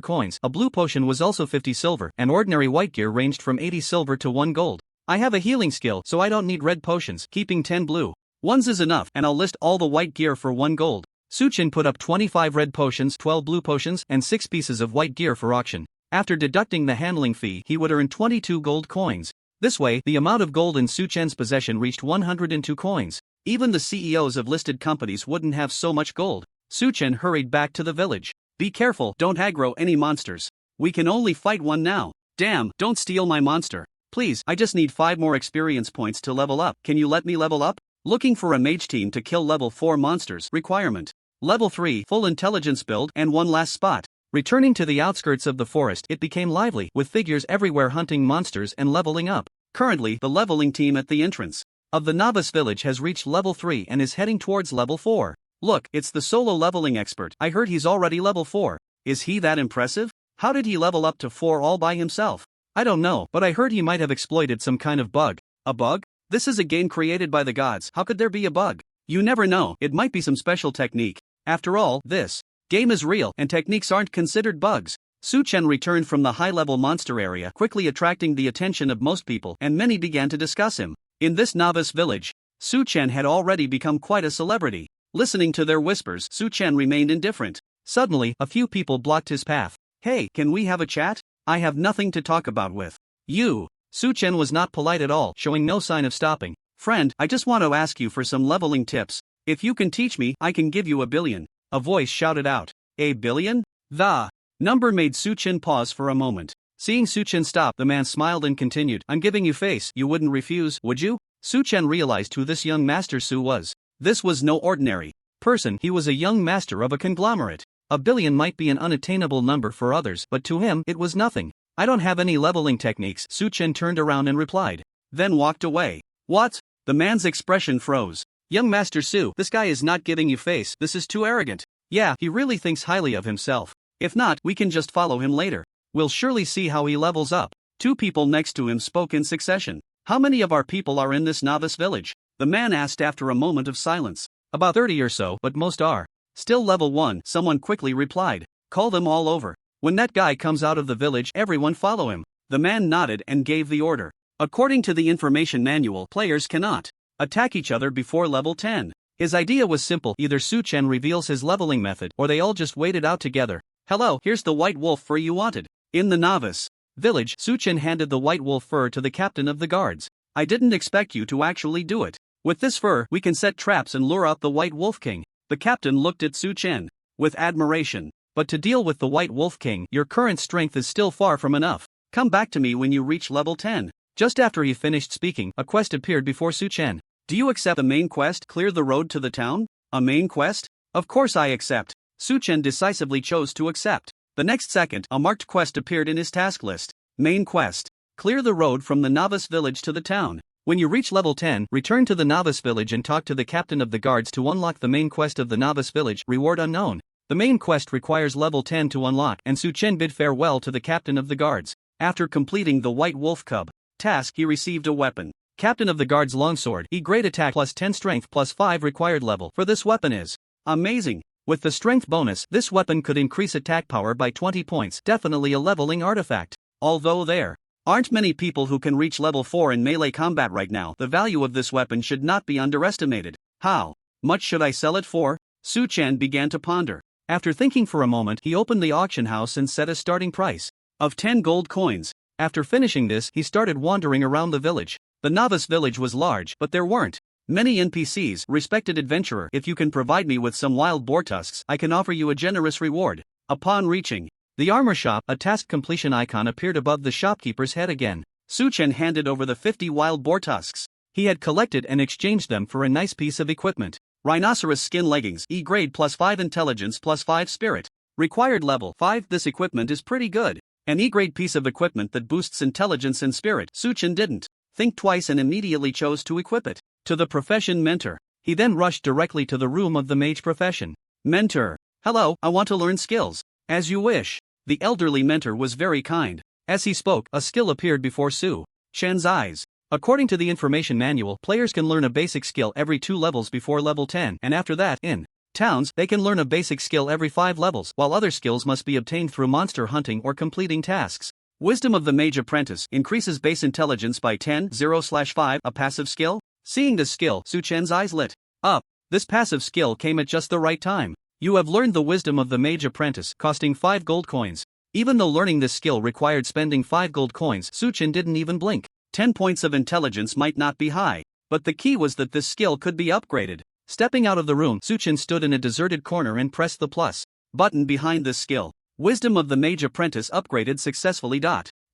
coins, a blue potion was also 50 silver, and ordinary white gear ranged from 80 silver to 1 gold. I have a healing skill, so I don't need red potions, keeping 10 blue ones is enough, and I'll list all the white gear for 1 gold. Suchen put up 25 red potions, 12 blue potions, and 6 pieces of white gear for auction. After deducting the handling fee, he would earn 22 gold coins. This way, the amount of gold in Suchen's possession reached 102 coins. Even the CEOs of listed companies wouldn't have so much gold. Suchen hurried back to the village. Be careful, don't aggro any monsters. We can only fight one now. Damn, don't steal my monster. Please, I just need 5 more experience points to level up. Can you let me level up? Looking for a mage team to kill level 4 monsters. Requirement: level 3 full intelligence build and 1 last spot. Returning to the outskirts of the forest, it became lively, with figures everywhere hunting monsters and leveling up. Currently, the leveling team at the entrance of the novice village has reached level 3 and is heading towards level 4. Look, it's the solo leveling expert. I heard he's already level 4. Is he that impressive? How did he level up to 4 all by himself? I don't know, but I heard he might have exploited some kind of bug. A bug? This is a game created by the gods. How could there be a bug? You never know, it might be some special technique. After all, this game is real, and techniques aren't considered bugs. Suchen returned from the high-level monster area, quickly attracting the attention of most people, and many began to discuss him. In this novice village, Suchen had already become quite a celebrity. Listening to their whispers, Suchen remained indifferent. Suddenly, a few people blocked his path. Hey, can we have a chat? I have nothing to talk about with you. Suchen was not polite at all, showing no sign of stopping. Friend, I just want to ask you for some leveling tips. If you can teach me, I can give you a billion. A voice shouted out. A billion? The number made Suchen pause for a moment. Seeing Suchen stop, the man smiled and continued. I'm giving you face, you wouldn't refuse, would you? Su Chen realized who this young Master Su was. This was no ordinary person, he was a young master of a conglomerate. A billion might be an unattainable number for others, but to him, it was nothing. I don't have any leveling techniques, Su Chen turned around and replied. Then walked away. What? The man's expression froze. Young Master Su, this guy is not giving you face, this is too arrogant. Yeah, he really thinks highly of himself. If not, we can just follow him later. We'll surely see how he levels up. Two people next to him spoke in succession. How many of our people are in this novice village? The man asked after a moment of silence. About 30 or so, but most are still level 1, someone quickly replied. Call them all over. When that guy comes out of the village, everyone follow him. The man nodded and gave the order. According to the information manual, players cannot attack each other before level 10. His idea was simple, either Su Chen reveals his leveling method or they all just wait it out together. Hello, here's the white wolf fur you wanted. In the novice village, Su Chen handed the white wolf fur to the captain of the guards. I didn't expect you to actually do it. With this fur, we can set traps and lure out the white wolf king. The captain looked at Su Chen with admiration. But to deal with the white wolf king, your current strength is still far from enough. Come back to me when you reach level 10. Just after he finished speaking, a quest appeared before Su Chen. Do you accept the main quest, clear the road to the town? A main quest? Of course I accept. Su Chen decisively chose to accept. The next second, a marked quest appeared in his task list. Main quest. Clear the road from the novice village to the town. When you reach level 10, return to the novice village and talk to the captain of the guards to unlock the main quest of the novice village, reward unknown. The main quest requires level 10 to unlock, and Su Chen bid farewell to the captain of the guards. After completing the white wolf cub task, he received a weapon. Captain of the guards longsword, E-grade attack plus 10 strength plus 5 required level for this weapon is amazing. With the strength bonus, this weapon could increase attack power by 20 points, definitely a leveling artifact. Although there aren't many people who can reach level 4 in melee combat right now, the value of this weapon should not be underestimated. How much should I sell it for? Su Chen began to ponder. After thinking for a moment, he opened the auction house and set a starting price of 10 gold coins. After finishing this, he started wandering around the village. The novice village was large, but there weren't many NPCs. Respected adventurer, if you can provide me with some wild boar tusks, I can offer you a generous reward. Upon reaching the armor shop, a task completion icon appeared above the shopkeeper's head again. Su Chen handed over the 50 wild boar tusks he had collected and exchanged them for a nice piece of equipment. Rhinoceros skin leggings, E-grade plus 5 intelligence plus 5 spirit. Required level 5. This equipment is pretty good. An E-grade piece of equipment that boosts intelligence and spirit. Su Chen didn't think twice and immediately chose to equip it. To the profession mentor. He then rushed directly to the room of the mage profession. Mentor. Hello, I want to learn skills. As you wish. The elderly mentor was very kind. As he spoke, a skill appeared before Su Chen's eyes. According to the information manual, players can learn a basic skill every 2 levels before level 10, and after that, in towns, they can learn a basic skill every 5 levels, while other skills must be obtained through monster hunting or completing tasks. Wisdom of the Mage Apprentice increases base intelligence by 10, 0/5, a passive skill? Seeing this skill, Su Chen's eyes lit up. This passive skill came at just the right time. You have learned the Wisdom of the Mage Apprentice, costing 5 gold coins. Even though learning this skill required spending 5 gold coins, Su Chen didn't even blink. 10 points of intelligence might not be high, but the key was that this skill could be upgraded. Stepping out of the room, Su Chen stood in a deserted corner and pressed the plus button behind this skill. Wisdom of the Mage Apprentice upgraded successfully.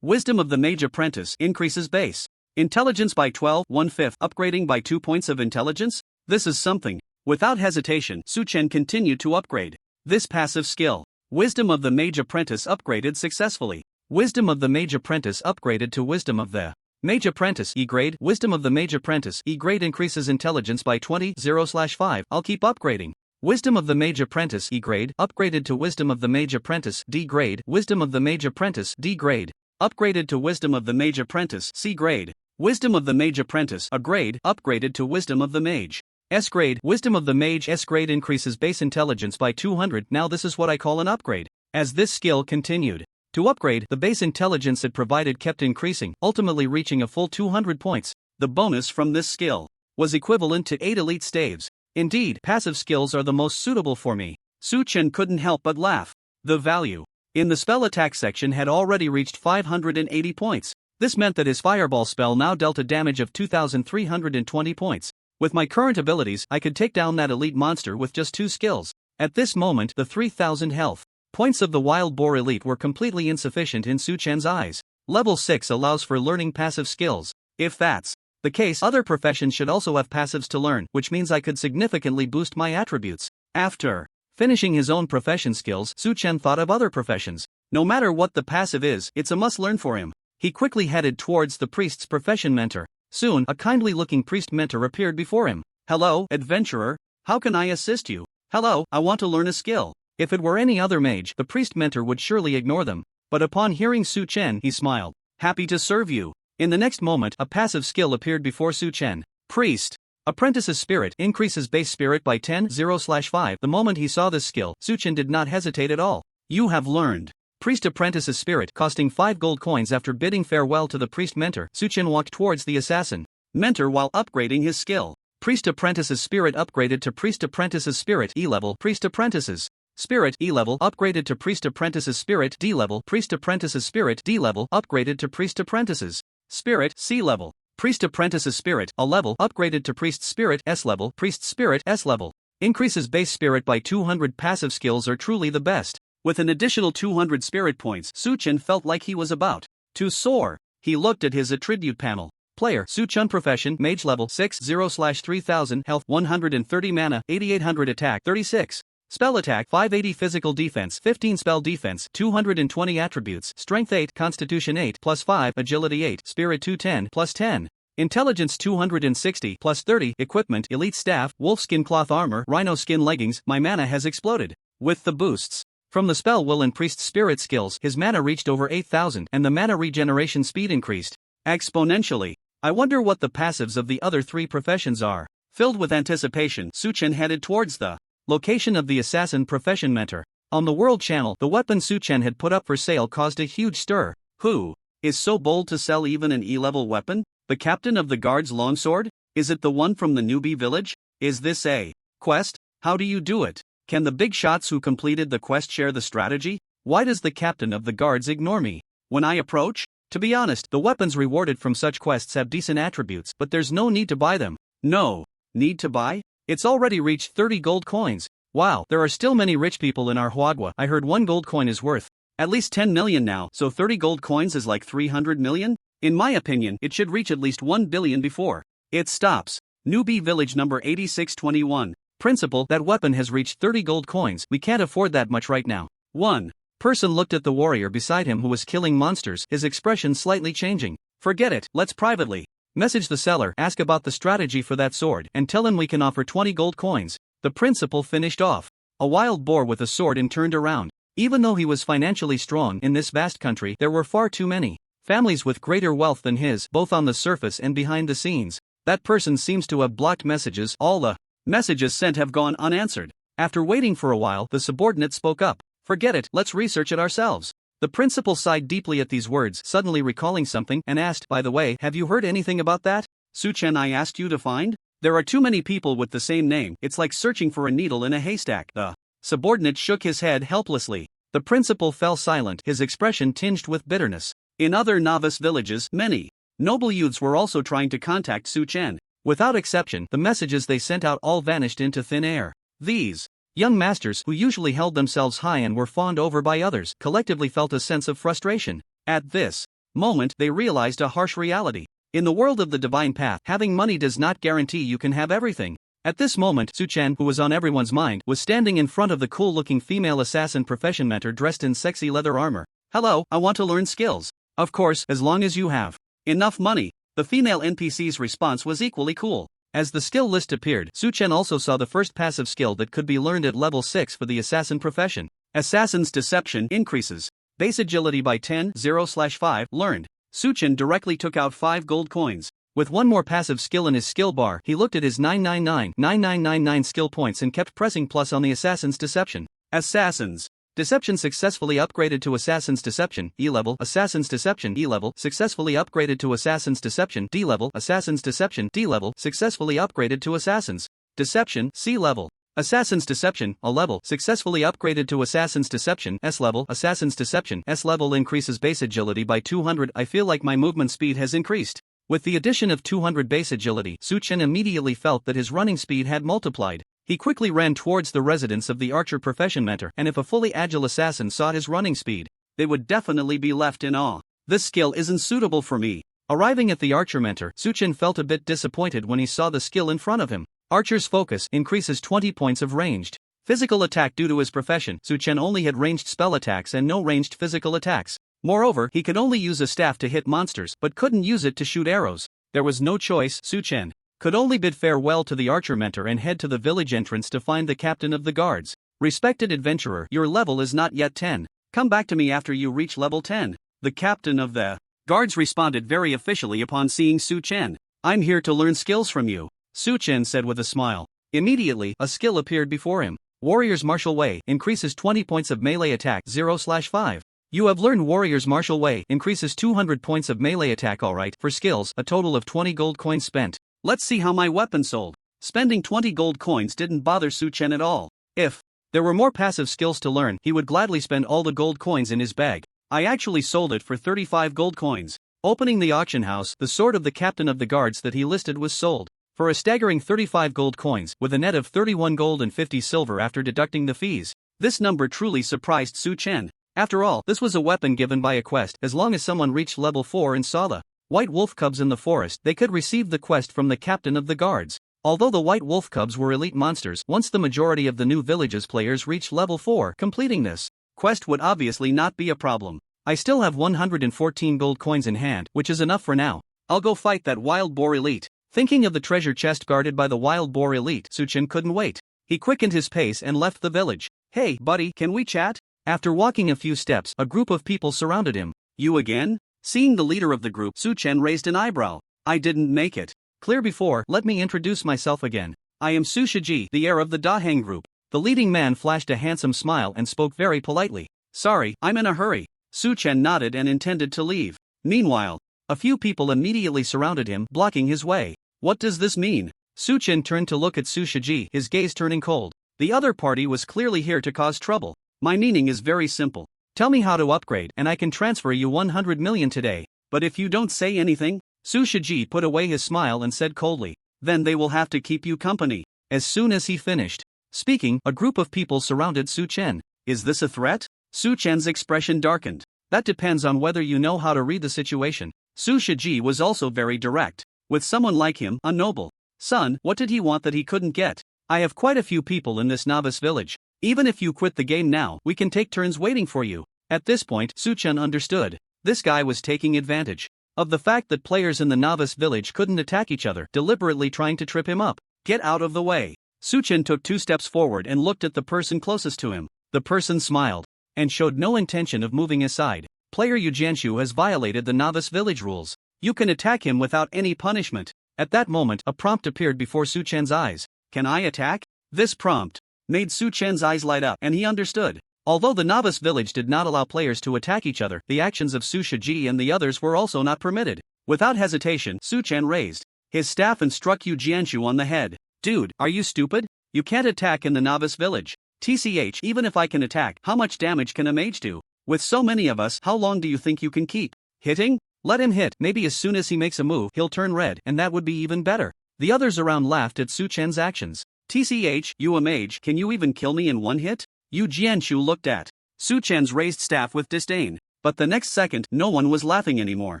Wisdom of the Mage Apprentice increases base intelligence by 12, 1/5, upgrading by 2 points of intelligence? This is something. Without hesitation, Su Chen continued to upgrade this passive skill. Wisdom of the Mage Apprentice upgraded successfully. Wisdom of the Mage Apprentice upgraded to Wisdom of the Mage Apprentice E-grade. Wisdom of the Mage Apprentice E-grade increases intelligence by 20, 0/5. I'll keep upgrading. Wisdom of the Mage Apprentice E-grade upgraded to Wisdom of the Mage Apprentice D-grade. Wisdom of the Mage Apprentice D-grade upgraded to Wisdom of the Mage Apprentice C-grade. Wisdom of the Mage Apprentice A-grade upgraded to Wisdom of the Mage S-grade. Wisdom of the Mage S-grade increases base intelligence by 200. Now this is what I call an upgrade. As this skill continued to upgrade, the base intelligence it provided kept increasing, ultimately reaching a full 200 points. The bonus from this skill was equivalent to 8 elite staves. Indeed, passive skills are the most suitable for me. Su Chen couldn't help but laugh. The value in the spell attack section had already reached 580 points. This meant that his fireball spell now dealt a damage of 2,320 points. With my current abilities, I could take down that elite monster with just 2 skills. At this moment, the 3,000 health points of the Wild Boar Elite were completely insufficient in Su Chen's eyes. Level 6 allows for learning passive skills. If that's The case other professions should also have passives to learn, which means I could significantly boost my attributes. After finishing his own profession skills, Su Chen thought of other professions. No matter what the passive is, it's a must-learn for him. He quickly headed towards the priest's profession mentor. Soon, a kindly-looking priest mentor appeared before him. Hello, adventurer. How can I assist you? Hello, I want to learn a skill. If it were any other mage, the priest mentor would surely ignore them. But upon hearing Su Chen, he smiled. Happy to serve you. In the next moment, a passive skill appeared before Su Chen. Priest. Apprentice's spirit increases base spirit by 10/0/5. The moment he saw this skill, Su Chen did not hesitate at all. You have learned. Priest Apprentice's spirit, costing 5 gold coins. After bidding farewell to the priest mentor, Su Chen walked towards the assassin mentor while upgrading his skill. Priest Apprentice's spirit upgraded to Priest Apprentice's spirit E level. Priest Apprentice's spirit E level upgraded to Priest Apprentice's spirit D level. Priest Apprentice's spirit D level upgraded to Priest Apprentice's spirit C level. Priest Apprentice's spirit A level upgraded to Priest Spirit S level. Priest Spirit S level increases base spirit by 200. Passive skills are truly the best. With an additional 200 spirit points, Su Chen felt like he was about to soar. He looked at his attribute panel. Player Su Chen profession Mage level 60/3000 health 130 mana 8800 attack 36 spell attack 580 physical defense 15 spell defense 220 attributes strength 8 constitution 8 +5 agility 8 spirit 210 +10 intelligence 260 +30 equipment elite staff wolfskin cloth armor rhino skin leggings. My mana has exploded. With the boosts from the spell will and priest spirit skills, his mana reached over 8,000 and the mana regeneration speed increased exponentially. I wonder what the passives of the other 3 professions are. Filled with anticipation, Su Chen headed towards the location of the assassin profession mentor. On the world channel, the weapon Su Chen had put up for sale caused a huge stir. Who is so bold to sell even an E-level weapon? The captain of the guard's longsword? Is it the one from the newbie village? Is this a quest? How do you do it? Can the big shots who completed the quest share the strategy? Why does the captain of the guards ignore me when I approach? To be honest, the weapons rewarded from such quests have decent attributes, but there's no need to buy them. No need to buy? It's already reached 30 gold coins. Wow, there are still many rich people in our Huagua. I heard 1 gold coin is worth at least 10 million now, so 30 gold coins is like 300 million? In my opinion, it should reach at least 1 billion before it stops. Newbie village number 8621. Principal, that weapon has reached 30 gold coins. We can't afford that much right now. One person looked at the warrior beside him who was killing monsters, his expression slightly changing. Forget it, let's privately message the seller, ask about the strategy for that sword, and tell him we can offer 20 gold coins. The principal finished off. A wild boar with a sword and turned around. Even though he was financially strong in this vast country, there were far too many families with greater wealth than his, both on the surface and behind the scenes. That person seems to have blocked messages. All the messages sent have gone unanswered. After waiting for a while, the subordinate spoke up. Forget it, let's research it ourselves. The principal sighed deeply at these words, suddenly recalling something, and asked, by the way, have you heard anything about that Su Chen I asked you to find? There are too many people with the same name, it's like searching for a needle in a haystack. The subordinate shook his head helplessly. The principal fell silent, his expression tinged with bitterness. In other novice villages, many noble youths were also trying to contact Su Chen. Without exception, the messages they sent out all vanished into thin air. These young masters, who usually held themselves high and were fawned over by others, collectively felt a sense of frustration. At this moment, they realized a harsh reality. In the world of the divine path, having money does not guarantee you can have everything. At this moment, Su Chen, who was on everyone's mind, was standing in front of the cool-looking female assassin profession mentor dressed in sexy leather armor. Hello, I want to learn skills. Of course, as long as you have enough money. The female NPC's response was equally cool. As the skill list appeared, Su Chen also saw the first passive skill that could be learned at level 6 for the assassin profession. Assassin's Deception increases base agility by 10/0/5. Learned. Su Chen directly took out 5 gold coins. With one more passive skill in his skill bar, he looked at his 999999 skill points and kept pressing plus on the Assassin's Deception. Assassin's Deception successfully upgraded to Assassin's Deception E level. Assassin's Deception E level successfully upgraded to Assassin's Deception D level. Assassin's Deception D level successfully upgraded to Assassin's Deception C level. Assassin's Deception A level successfully upgraded to Assassin's Deception S level. Assassin's Deception S level increases base agility by 200. I feel like my movement speed has increased. With the addition of 200 base agility, Su Chen immediately felt that his running speed had multiplied. He quickly ran towards the residence of the archer profession mentor, and if a fully agile assassin saw his running speed, they would definitely be left in awe. This skill isn't suitable for me. Arriving at the archer mentor, Suchen felt a bit disappointed when he saw the skill in front of him. Archer's focus increases 20 points of ranged physical attack. Due to his profession, Suchen only had ranged spell attacks and no ranged physical attacks. Moreover, he could only use a staff to hit monsters but couldn't use it to shoot arrows. There was no choice. Suchen could only bid farewell to the archer mentor and head to the village entrance to find the captain of the guards. Respected adventurer, your level is not yet 10. Come back to me after you reach level 10. The captain of the guards responded very officially upon seeing Suchen. I'm here to learn skills from you, Suchen said with a smile. Immediately, a skill appeared before him. Warrior's Martial Way increases 20 points of melee attack 0/5. You have learned Warrior's Martial Way increases 200 points of melee attack. Alright, for skills, a total of 20 gold coins spent. Let's see how my weapon sold. Spending 20 gold coins didn't bother Suchen at all. If there were more passive skills to learn, he would gladly spend all the gold coins in his bag. I actually sold it for 35 gold coins. Opening the auction house, the sword of the captain of the guards that he listed was sold for a staggering 35 gold coins, with a net of 31 gold and 50 silver after deducting the fees. This number truly surprised Suchen. After all, this was a weapon given by a quest. As long as someone reached level 4 and saw the white wolf cubs in the forest, they could receive the quest from the captain of the guards. Although the white wolf cubs were elite monsters, once the majority of the new village's players reached level 4, completing this quest would obviously not be a problem. I still have 114 gold coins in hand, which is enough for now. I'll go fight that wild boar elite. Thinking of the treasure chest guarded by the wild boar elite, Suchen couldn't wait. He quickened his pace and left the village. Hey, buddy, can we chat? After walking a few steps, a group of people surrounded him. You again? Seeing the leader of the group, Suchen raised an eyebrow. I didn't make it clear before. Let me introduce myself again. I am Su Shiji, the heir of the Daheng group. The leading man flashed a handsome smile and spoke very politely. Sorry, I'm in a hurry. Suchen nodded and intended to leave. Meanwhile, a few people immediately surrounded him, blocking his way. What does this mean? Suchen turned to look at Su Shiji, his gaze turning cold. The other party was clearly here to cause trouble. My meaning is very simple. Tell me how to upgrade and I can transfer you 100 million today. But if you don't say anything? Su Shiji put away his smile and said coldly. Then they will have to keep you company. As soon as he finished speaking, a group of people surrounded Suchen. Is this a threat? Suchen's expression darkened. That depends on whether you know how to read the situation. Su Shiji was also very direct. With someone like him, a noble son, what did he want that he couldn't get? I have quite a few people in this novice village. Even if you quit the game now, we can take turns waiting for you. At this point, Suchen understood. This guy was taking advantage of the fact that players in the novice village couldn't attack each other, deliberately trying to trip him up. Get out of the way. Suchen took 2 steps forward and looked at the person closest to him. The person smiled and showed no intention of moving aside. Player Yu Jianshu has violated the novice village rules. You can attack him without any punishment. At that moment, a prompt appeared before Suchen's eyes. Can I attack? This prompt made Suchen's eyes light up and he understood. Although the novice village did not allow players to attack each other, the actions of Su Shiji and the others were also not permitted. Without hesitation, Suchen raised his staff and struck Yu Jianshu on the head. Dude, are you stupid? You can't attack in the novice village. TCH, even if I can attack, how much damage can a mage do? With so many of us, how long do you think you can keep hitting? Let him hit, maybe as soon as he makes a move, he'll turn red, and that would be even better. The others around laughed at Suchen's actions. TCH, you a mage, can you even kill me in one hit? Yu Jianshu looked at Suchen's raised staff with disdain. But the next second, no one was laughing anymore.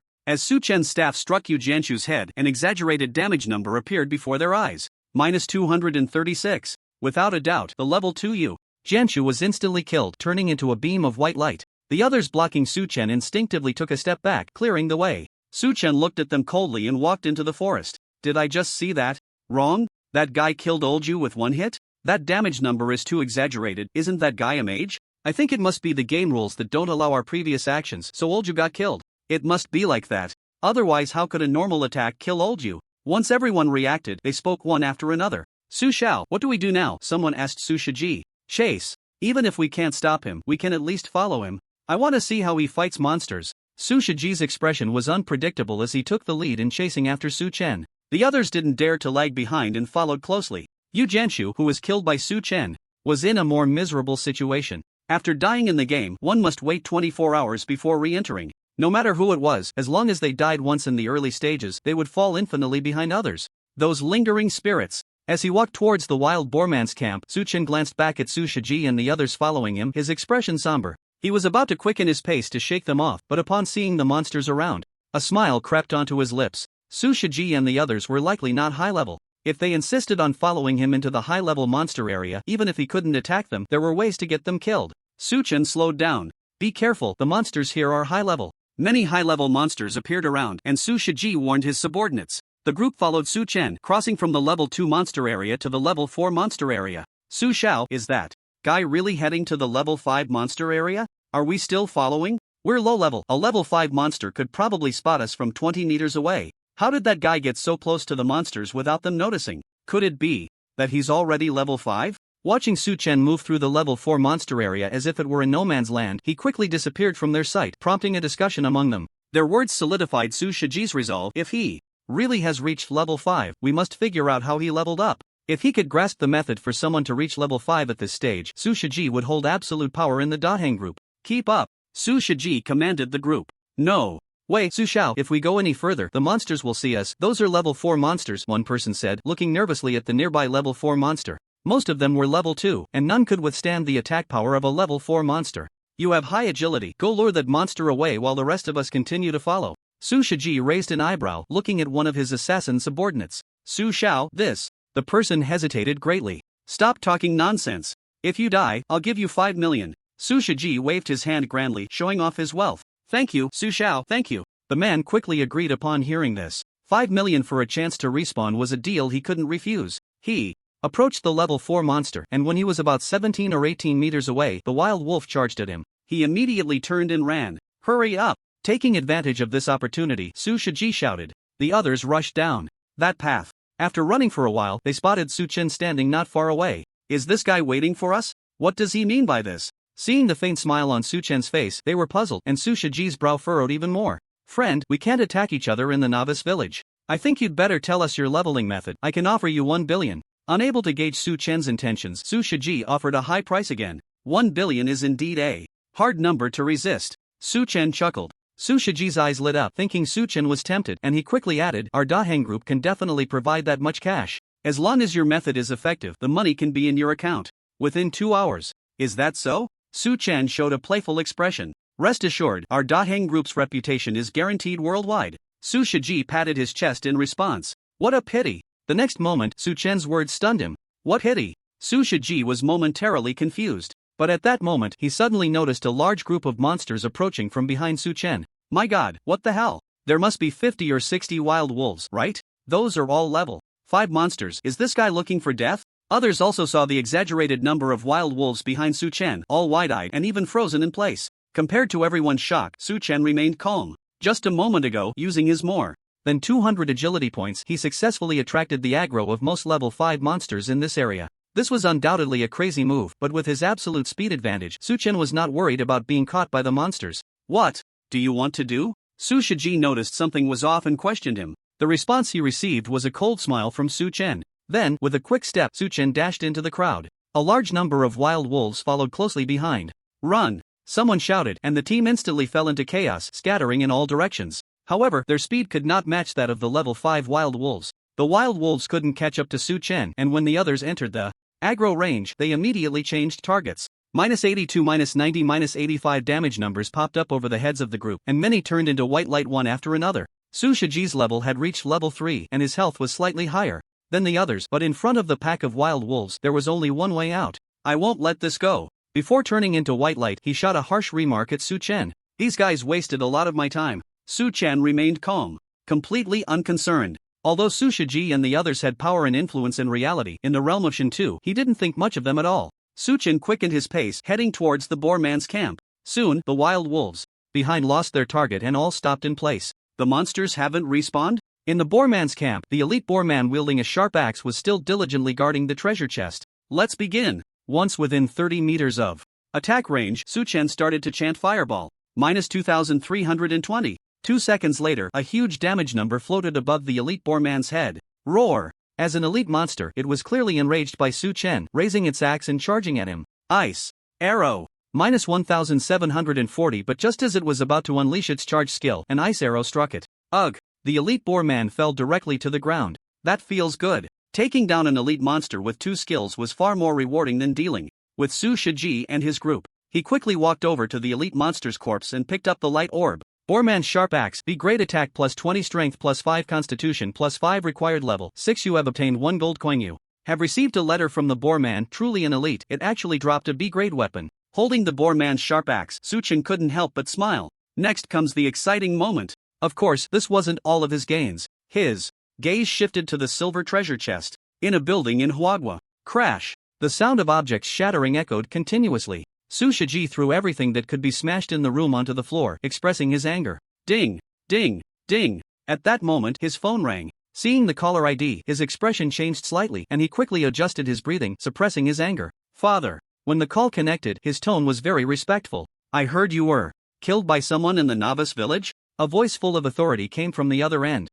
As Suchen's staff struck Yu Jianshu's head, an exaggerated damage number appeared before their eyes. -236. Without a doubt, the level 2 Yu Jianshu was instantly killed, turning into a beam of white light. The others blocking Suchen instinctively took a step back, clearing the way. Suchen looked at them coldly and walked into the forest. Did I just see that? Wrong? That guy killed old Yu with one hit? That damage number is too exaggerated. Isn't that guy a mage? I think it must be the game rules that don't allow our previous actions, so old Yu got killed. It must be like that. Otherwise how could a normal attack kill old Yu? Once everyone reacted, they spoke one after another. Su Shao, what do we do now? Someone asked Su Shiji. Chase. Even if we can't stop him, we can at least follow him. I want to see how he fights monsters. Su Shiji's expression was unpredictable as he took the lead in chasing after Suchen. The others didn't dare to lag behind and followed closely. Yu Jianshu, who was killed by Suchen, was in a more miserable situation. After dying in the game, one must wait 24 hours before re-entering. No matter who it was, as long as they died once in the early stages, they would fall infinitely behind others. Those lingering spirits. As he walked towards the wild boarman's camp, Suchen glanced back at Su Shiji and the others following him, his expression somber. He was about to quicken his pace to shake them off, but upon seeing the monsters around, A smile crept onto his lips. Su Shiji and the others were likely not high level. If they insisted on following him into the high-level monster area, even if he couldn't attack them, there were ways to get them killed. Su Chen slowed down. Be careful, the monsters here are high-level. Many high-level monsters appeared around, and Su Shiji warned his subordinates. The group followed Su Chen, crossing from the level 2 monster area to the level 4 monster area. Su Xiao, is that guy really heading to the level 5 monster area? Are we still following? We're low level. A level 5 monster could probably spot us from 20 meters away. How did that guy get so close to the monsters without them noticing? Could it be that he's already level 5? Watching Su Chen move through the level 4 monster area as if it were in no man's land, he quickly disappeared from their sight, prompting a discussion among them. Their words solidified Su Shiji's resolve. If he really has reached level 5, we must figure out how he leveled up. If he could grasp the method for someone to reach level 5 at this stage, Su Shiji would hold absolute power in the Daheng group. Keep up, Su Shiji commanded the group. No. Wait, Su Xiao, if we go any further, the monsters will see us. Those are level 4 monsters, one person said, looking nervously at the nearby level 4 monster. Most of them were level 2, and none could withstand the attack power of a level 4 monster. You have high agility, go lure that monster away while the rest of us continue to follow. Su Shiji raised an eyebrow, looking at one of his assassin subordinates. Su Xiao, this. The person hesitated greatly. Stop talking nonsense. If you die, I'll give you 5 million. Su Shiji waved his hand grandly, showing off his wealth. Thank you, Su Xiao, thank you. The man quickly agreed upon hearing this. 5 million for a chance to respawn was a deal he couldn't refuse. He approached the level 4 monster, and when he was about 17 or 18 meters away, the wild wolf charged at him. He immediately turned and ran. Hurry up! Taking advantage of this opportunity, Su Shiji shouted. The others rushed down that path. After running for a while, they spotted Su Chen standing not far away. Is this guy waiting for us? What does he mean by this? Seeing the faint smile on Su Chen's face, they were puzzled, and Su Shiji's brow furrowed even more. Friend, we can't attack each other in the novice village. I think you'd better tell us your leveling method. I can offer you 1 billion. Unable to gauge Su Chen's intentions, Su Shiji offered a high price again. 1 billion is indeed a hard number to resist. Su Chen chuckled. Su Shiji's eyes lit up, thinking Su Chen was tempted, and he quickly added, our Daheng group can definitely provide that much cash. As long as your method is effective, the money can be in your account within 2 hours. Is that so? Su Chen showed a playful expression. Rest assured, our Daheng group's reputation is guaranteed worldwide. Su Shiji patted his chest in response. What a pity. The next moment, Su Chen's words stunned him. What pity? Su Shiji was momentarily confused. But at that moment, he suddenly noticed a large group of monsters approaching from behind Su Chen. My god, what the hell? There must be 50 or 60 wild wolves, right? Those are all level 5 monsters. Is this guy looking for death? Others also saw the exaggerated number of wild wolves behind Su Chen, all wide-eyed and even frozen in place. Compared to everyone's shock, Su Chen remained calm. Just a moment ago, using his more than 200 agility points, he successfully attracted the aggro of most level 5 monsters in this area. This was undoubtedly a crazy move, but with his absolute speed advantage, Su Chen was not worried about being caught by the monsters. What do you want to do? Su Shiji noticed something was off and questioned him. The response he received was a cold smile from Su Chen. Then, with a quick step, Su Chen dashed into the crowd. A large number of wild wolves followed closely behind. Run! Someone shouted, and the team instantly fell into chaos, scattering in all directions. However, their speed could not match that of the level 5 wild wolves. The wild wolves couldn't catch up to Su Chen, and when the others entered the aggro range, they immediately changed targets. -82, -90, -85 damage numbers popped up over the heads of the group, and many turned into white light one after another. Su Shiji's level had reached level 3, and his health was slightly higher than the others, but in front of the pack of wild wolves, there was only one way out. I won't let this go. Before turning into white light, he shot a harsh remark at Su Chen. These guys wasted a lot of my time. Su Chen remained calm, completely unconcerned. Although Su Shiji and the others had power and influence in reality, in the realm of Shintu, he didn't think much of them at all. Su Chen quickened his pace, heading towards the boar man's camp. Soon, the wild wolves behind lost their target and all stopped in place. The monsters haven't respawned? In the boar man's camp, the elite boar man wielding a sharp axe was still diligently guarding the treasure chest. Let's begin. Once within 30 meters of attack range, Su Chen started to chant fireball. -2320. 2 seconds later, a huge damage number floated above the elite boar man's head. Roar! As an elite monster, it was clearly enraged by Su Chen, raising its axe and charging at him. Ice arrow. -1740, but just as it was about to unleash its charge skill, an ice arrow struck it. Ugh! The elite boar man fell directly to the ground. That feels good. Taking down an elite monster with 2 skills was far more rewarding than dealing with Su Shiji and his group. He quickly walked over to the elite monster's corpse and picked up the light orb. Boarman's Sharp Axe. Be great attack plus 20 strength plus 5 constitution plus 5 required level 6. You have obtained 1 gold coin. You have received a letter from the Boarman, truly an elite. It actually dropped a B grade weapon. Holding the Boarman's Sharp Axe, Suchin couldn't help but smile. Next comes the exciting moment. Of course, this wasn't all of his gains. His gaze shifted to the silver treasure chest in a building in Huagua. Crash! The sound of objects shattering echoed continuously. Su Shiji threw everything that could be smashed in the room onto the floor, expressing his anger. Ding! Ding! Ding! At that moment, his phone rang. Seeing the caller ID, his expression changed slightly and he quickly adjusted his breathing, suppressing his anger. Father! When the call connected, his tone was very respectful. I heard you were killed by someone in the novice village? A voice full of authority came from the other end.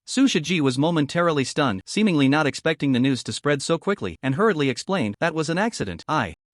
Su Shiji was momentarily stunned, seemingly not expecting the news to spread so quickly, and hurriedly explained, that was an accident.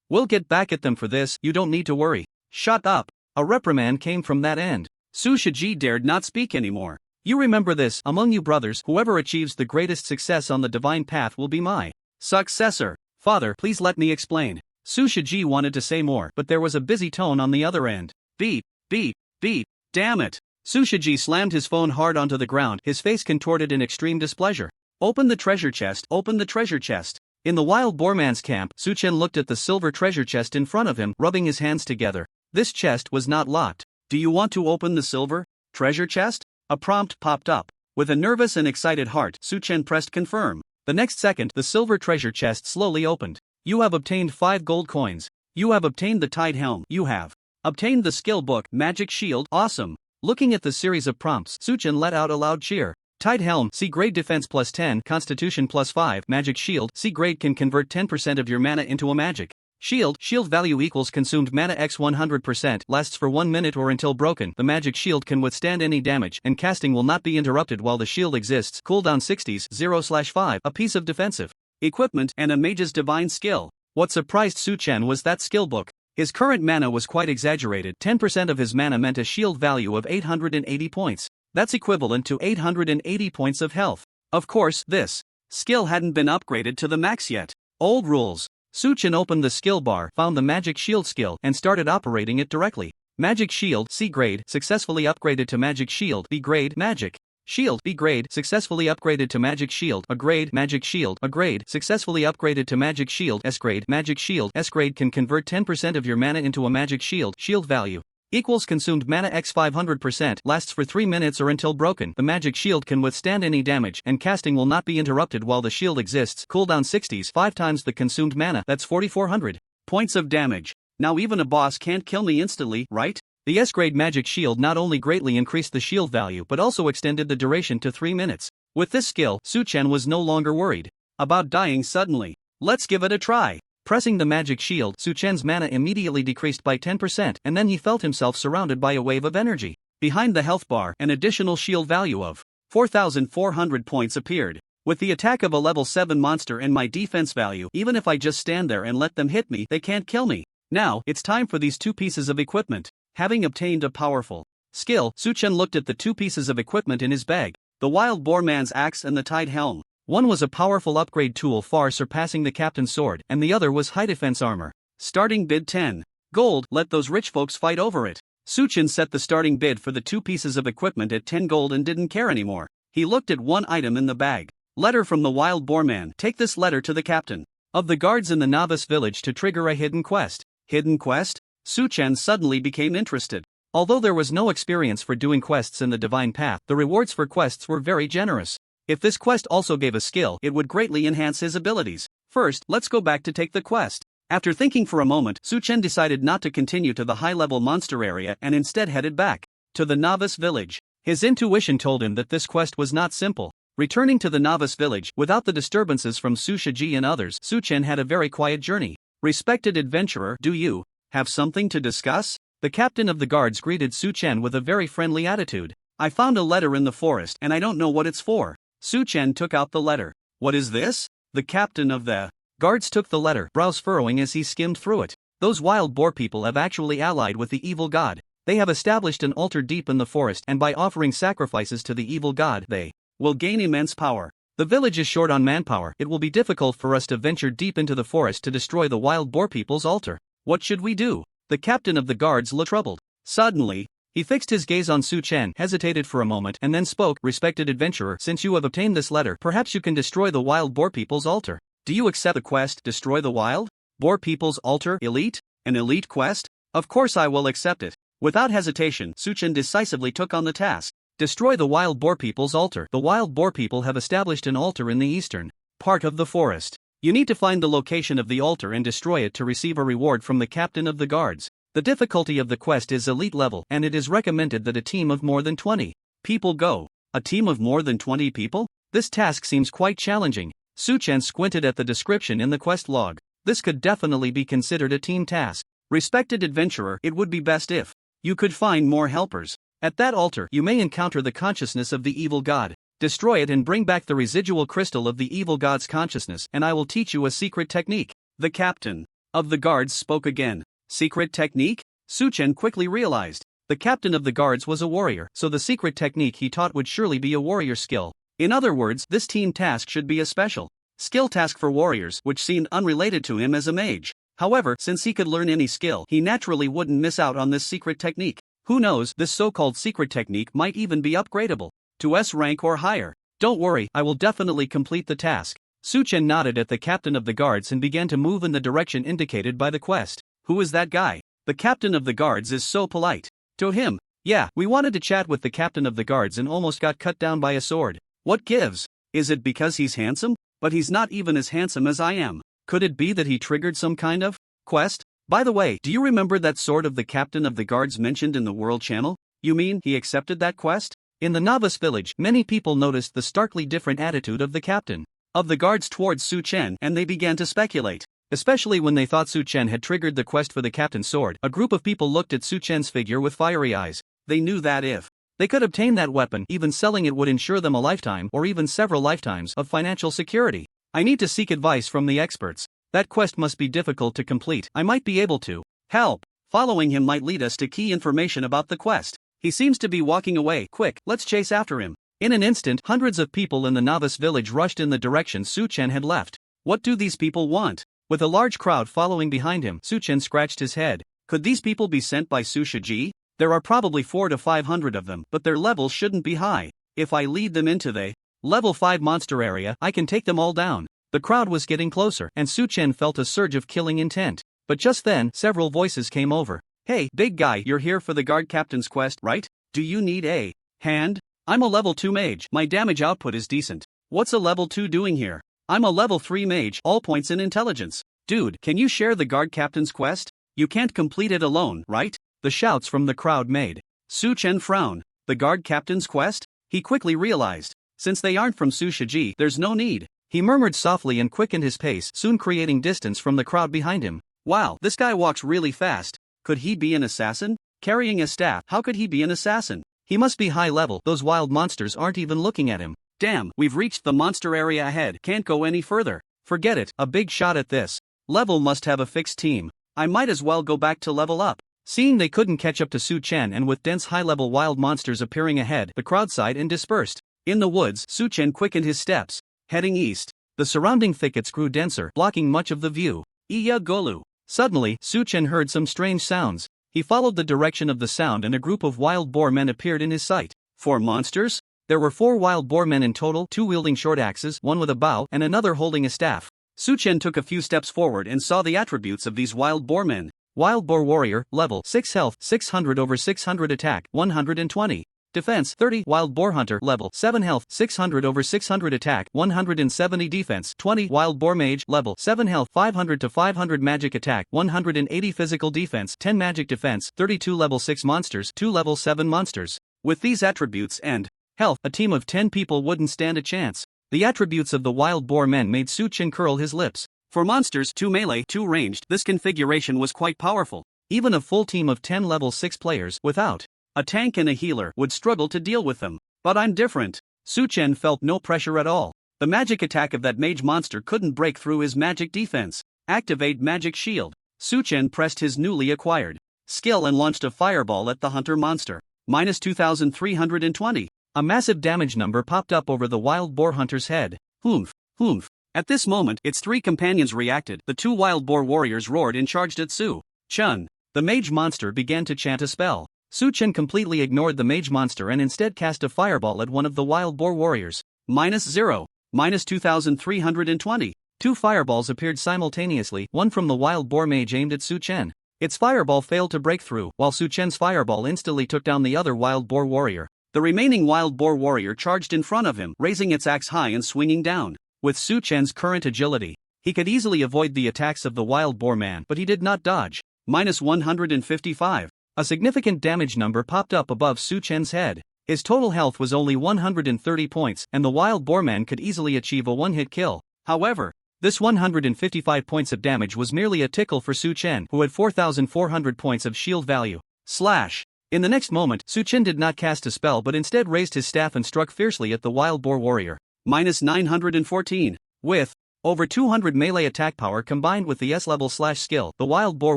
We'll get back at them for this, you don't need to worry. Shut up! A reprimand came from that end. Su Shiji dared not speak anymore. You remember this, among you brothers, whoever achieves the greatest success on the divine path will be my successor. Father, please let me explain. Su Shiji wanted to say more, but there was a busy tone on the other end. Beep, beep, beep, damn it. Su Shiji slammed his phone hard onto the ground, his face contorted in extreme displeasure. Open the treasure chest, open the treasure chest. In the wild boarman's camp, Suchen looked at the silver treasure chest in front of him, rubbing his hands together. This chest was not locked. Do you want to open the silver treasure chest? A prompt popped up. With a nervous and excited heart, Suchen pressed confirm. The next second, the silver treasure chest slowly opened. You have obtained 5 gold coins. You have obtained the Tide Helm. You have obtained the skill book, Magic Shield. Awesome. Looking at the series of prompts, Suchen let out a loud cheer. Tide Helm, C grade defense plus 10, constitution plus 5, magic shield, C grade can convert 10% of your mana into a magic shield. Shield value equals consumed mana x 100%, lasts for 1 minute or until broken. The magic shield can withstand any damage, and casting will not be interrupted while the shield exists. Cooldown 60s, 0/5, a piece of defensive equipment, and a mage's divine skill. What surprised Suchen was that skill book. His current mana was quite exaggerated. 10% of his mana meant a shield value of 880 points. That's equivalent to 880 points of health. Of course, this skill hadn't been upgraded to the max yet. Old rules. Suchen opened the skill bar, found the Magic Shield skill, and started operating it directly. Magic Shield, C grade, successfully upgraded to Magic Shield, B grade, Magic Shield, B grade, successfully upgraded to Magic Shield, A grade, Magic Shield, A grade, successfully upgraded to Magic Shield, S grade, Magic Shield, S grade can convert 10% of your mana into a Magic Shield. Shield value equals consumed mana x 500%, lasts for 3 minutes or until broken. The magic shield can withstand any damage, and casting will not be interrupted while the shield exists. Cooldown 60s, 5 times the consumed mana, that's 4400 points of damage. Now even a boss can't kill me instantly, right? The S-grade magic shield not only greatly increased the shield value but also extended the duration to 3 minutes. With this skill, Suchen was no longer worried about dying suddenly. Let's give it a try. Pressing the magic shield, Suchen's mana immediately decreased by 10%, and then he felt himself surrounded by a wave of energy. Behind the health bar, an additional shield value of 4,400 points appeared. With the attack of a level 7 monster and my defense value, even if I just stand there and let them hit me, they can't kill me. Now, it's time for these 2 pieces of equipment. Having obtained a powerful skill, Suchen looked at the 2 pieces of equipment in his bag, the Wild Boarman's axe and the Tide Helm. One was a powerful upgrade tool far surpassing the captain's sword, and the other was high defense armor. Starting bid 10 gold, let those rich folks fight over it. Suchen set the starting bid for the 2 pieces of equipment at 10 gold and didn't care anymore. He looked at one item in the bag. Letter from the Wild Boarman. Take this letter to the captain of the guards in the novice village to trigger a hidden quest. Hidden quest? Suchen suddenly became interested. Although there was no experience for doing quests in the divine path, the rewards for quests were very generous. If this quest also gave a skill, it would greatly enhance his abilities. First, let's go back to take the quest. After thinking for a moment, Suchen decided not to continue to the high-level monster area and instead headed back to the novice village. His intuition told him that this quest was not simple. Returning to the novice village, without the disturbances from Su Shiji and others, Suchen had a very quiet journey. Respected adventurer, do you have something to discuss? The captain of the guards greeted Suchen with a very friendly attitude. I found a letter in the forest and I don't know what it's for. Suchen took out the letter. What is this? The captain of the guards took the letter, brows furrowing as he skimmed through it. Those wild boar people have actually allied with the evil god. They have established an altar deep in the forest, and by offering sacrifices to the evil god, they will gain immense power. The village is short on manpower. It will be difficult for us to venture deep into the forest to destroy the wild boar people's altar. What should we do? The captain of the guards looked troubled. Suddenly, He fixed his gaze on Su Chen, hesitated for a moment, and then spoke, "Respected adventurer, since you have obtained this letter, perhaps you can destroy the wild boar people's altar. Do you accept the quest, destroy the wild boar people's altar, elite? An elite quest? Of course I will accept it." Without hesitation, Su Chen decisively took on the task. Destroy the wild boar people's altar. The wild boar people have established an altar in the eastern part of the forest. You need to find the location of the altar and destroy it to receive a reward from the captain of the guards. The difficulty of the quest is elite level, and it is recommended that a team of more than 20 people go. A team of more than 20 people? This task seems quite challenging. Su Chen squinted at the description in the quest log. This could definitely be considered a team task. Respected adventurer, it would be best if you could find more helpers. At that altar, you may encounter the consciousness of the evil god. Destroy it and bring back the residual crystal of the evil god's consciousness, and I will teach you a secret technique. The captain of the guards spoke again. Secret technique? Su Chen quickly realized. The captain of the guards was a warrior, so the secret technique he taught would surely be a warrior skill. In other words, this team task should be a special skill task for warriors, which seemed unrelated to him as a mage. However, since he could learn any skill, he naturally wouldn't miss out on this secret technique. Who knows, this so-called secret technique might even be upgradable to S rank or higher. Don't worry, I will definitely complete the task. Su Chen nodded at the captain of the guards and began to move in the direction indicated by the quest. Who is that guy? The captain of the guards is so polite. To him, yeah, we wanted to chat with the captain of the guards and almost got cut down by a sword. What gives? Is it because he's handsome? But he's not even as handsome as I am. Could it be that he triggered some kind of quest? By the way, do you remember that sword of the captain of the guards mentioned in the World Channel? You mean he accepted that quest? In the novice village, many people noticed the starkly different attitude of the captain of the guards towards Su Chen, and they began to speculate. Especially when they thought Su Chen had triggered the quest for the captain's sword, a group of people looked at Su Chen's figure with fiery eyes. They knew that if they could obtain that weapon, even selling it would ensure them a lifetime or even several lifetimes of financial security. I need to seek advice from the experts. That quest must be difficult to complete. I might be able to help. Following him might lead us to key information about the quest. He seems to be walking away. Quick, let's chase after him. In an instant, hundreds of people in the novice village rushed in the direction Su Chen had left. What do these people want? With a large crowd following behind him, Su Chen scratched his head. Could these people be sent by Su Shiji? There are probably 400 to 500 of them, but their levels shouldn't be high. If I lead them into the level 5 monster area, I can take them all down. The crowd was getting closer, and Su Chen felt a surge of killing intent. But just then, several voices came over. Hey, big guy, you're here for the guard captain's quest, right? Do you need a hand? I'm a level 2 mage. My damage output is decent. What's a level 2 doing here? I'm a level 3 mage, all points in intelligence. Dude, can you share the guard captain's quest? You can't complete it alone, right? The shouts from the crowd made Su Chen frown. The guard captain's quest? He quickly realized. Since they aren't from Su Shiji, there's no need. He murmured softly and quickened his pace, soon creating distance from the crowd behind him. Wow, this guy walks really fast. Could he be an assassin? Carrying a staff, how could he be an assassin? He must be high level, those wild monsters aren't even looking at him. Damn, we've reached the monster area ahead, can't go any further. Forget it, a big shot at this level must have a fixed team. I might as well go back to level up. Seeing they couldn't catch up to Su Chen and with dense high-level wild monsters appearing ahead, the crowd sighed and dispersed. In the woods, Su Chen quickened his steps. Heading east, the surrounding thickets grew denser, blocking much of the view. Iya Golu. Suddenly, Su Chen heard some strange sounds. He followed the direction of the sound and a group of wild boar men appeared in his sight. 4 monsters? There were 4 wild boar men in total, 2 wielding short axes, 1 with a bow, and another holding a staff. Su Chen took a few steps forward and saw the attributes of these wild boar men. Wild boar warrior, level 6 health, 600 over 600 attack, 120. Defense 30. Wild boar hunter, level 7 health, 600 over 600 attack, 170 defense 20. Wild boar mage, level 7 health, 500 to 500 magic attack, 180 physical defense, 10 magic defense, 32. Level 6 monsters, 2 level 7 monsters. With these attributes and health, a team of 10 people wouldn't stand a chance. The attributes of the wild boar men made Su Chen curl his lips. For monsters, 2 melee, 2 ranged, this configuration was quite powerful. Even a full team of 10 level 6 players, without a tank and a healer, would struggle to deal with them. But I'm different. Su Chen felt no pressure at all. The magic attack of that mage monster couldn't break through his magic defense. Activate magic shield. Su Chen pressed his newly acquired skill and launched a fireball at the hunter monster. Minus 2320. A massive damage number popped up over the wild boar hunter's head. Humph, humph. At this moment, its 3 companions reacted. The 2 wild boar warriors roared and charged at Su Chen. The mage monster began to chant a spell. Su Chen completely ignored the mage monster and instead cast a fireball at one of the wild boar warriors. -0. -2320. Two fireballs appeared simultaneously, one from the wild boar mage aimed at Su Chen. Its fireball failed to break through, while Su Chen's fireball instantly took down the other wild boar warrior. The remaining wild boar warrior charged in front of him, raising its axe high and swinging down. With Su Chen's current agility, he could easily avoid the attacks of the wild boar man, but he did not dodge. -155. A significant damage number popped up above Su Chen's head. His total health was only 130 points, and the wild boar man could easily achieve a one-hit kill. However, this 155 points of damage was merely a tickle for Su Chen, who had 4,400 points of shield value. Slash. In the next moment, Su Chen did not cast a spell but instead raised his staff and struck fiercely at the wild boar warrior. -914. With over 200 melee attack power combined with the S-level slash skill, the wild boar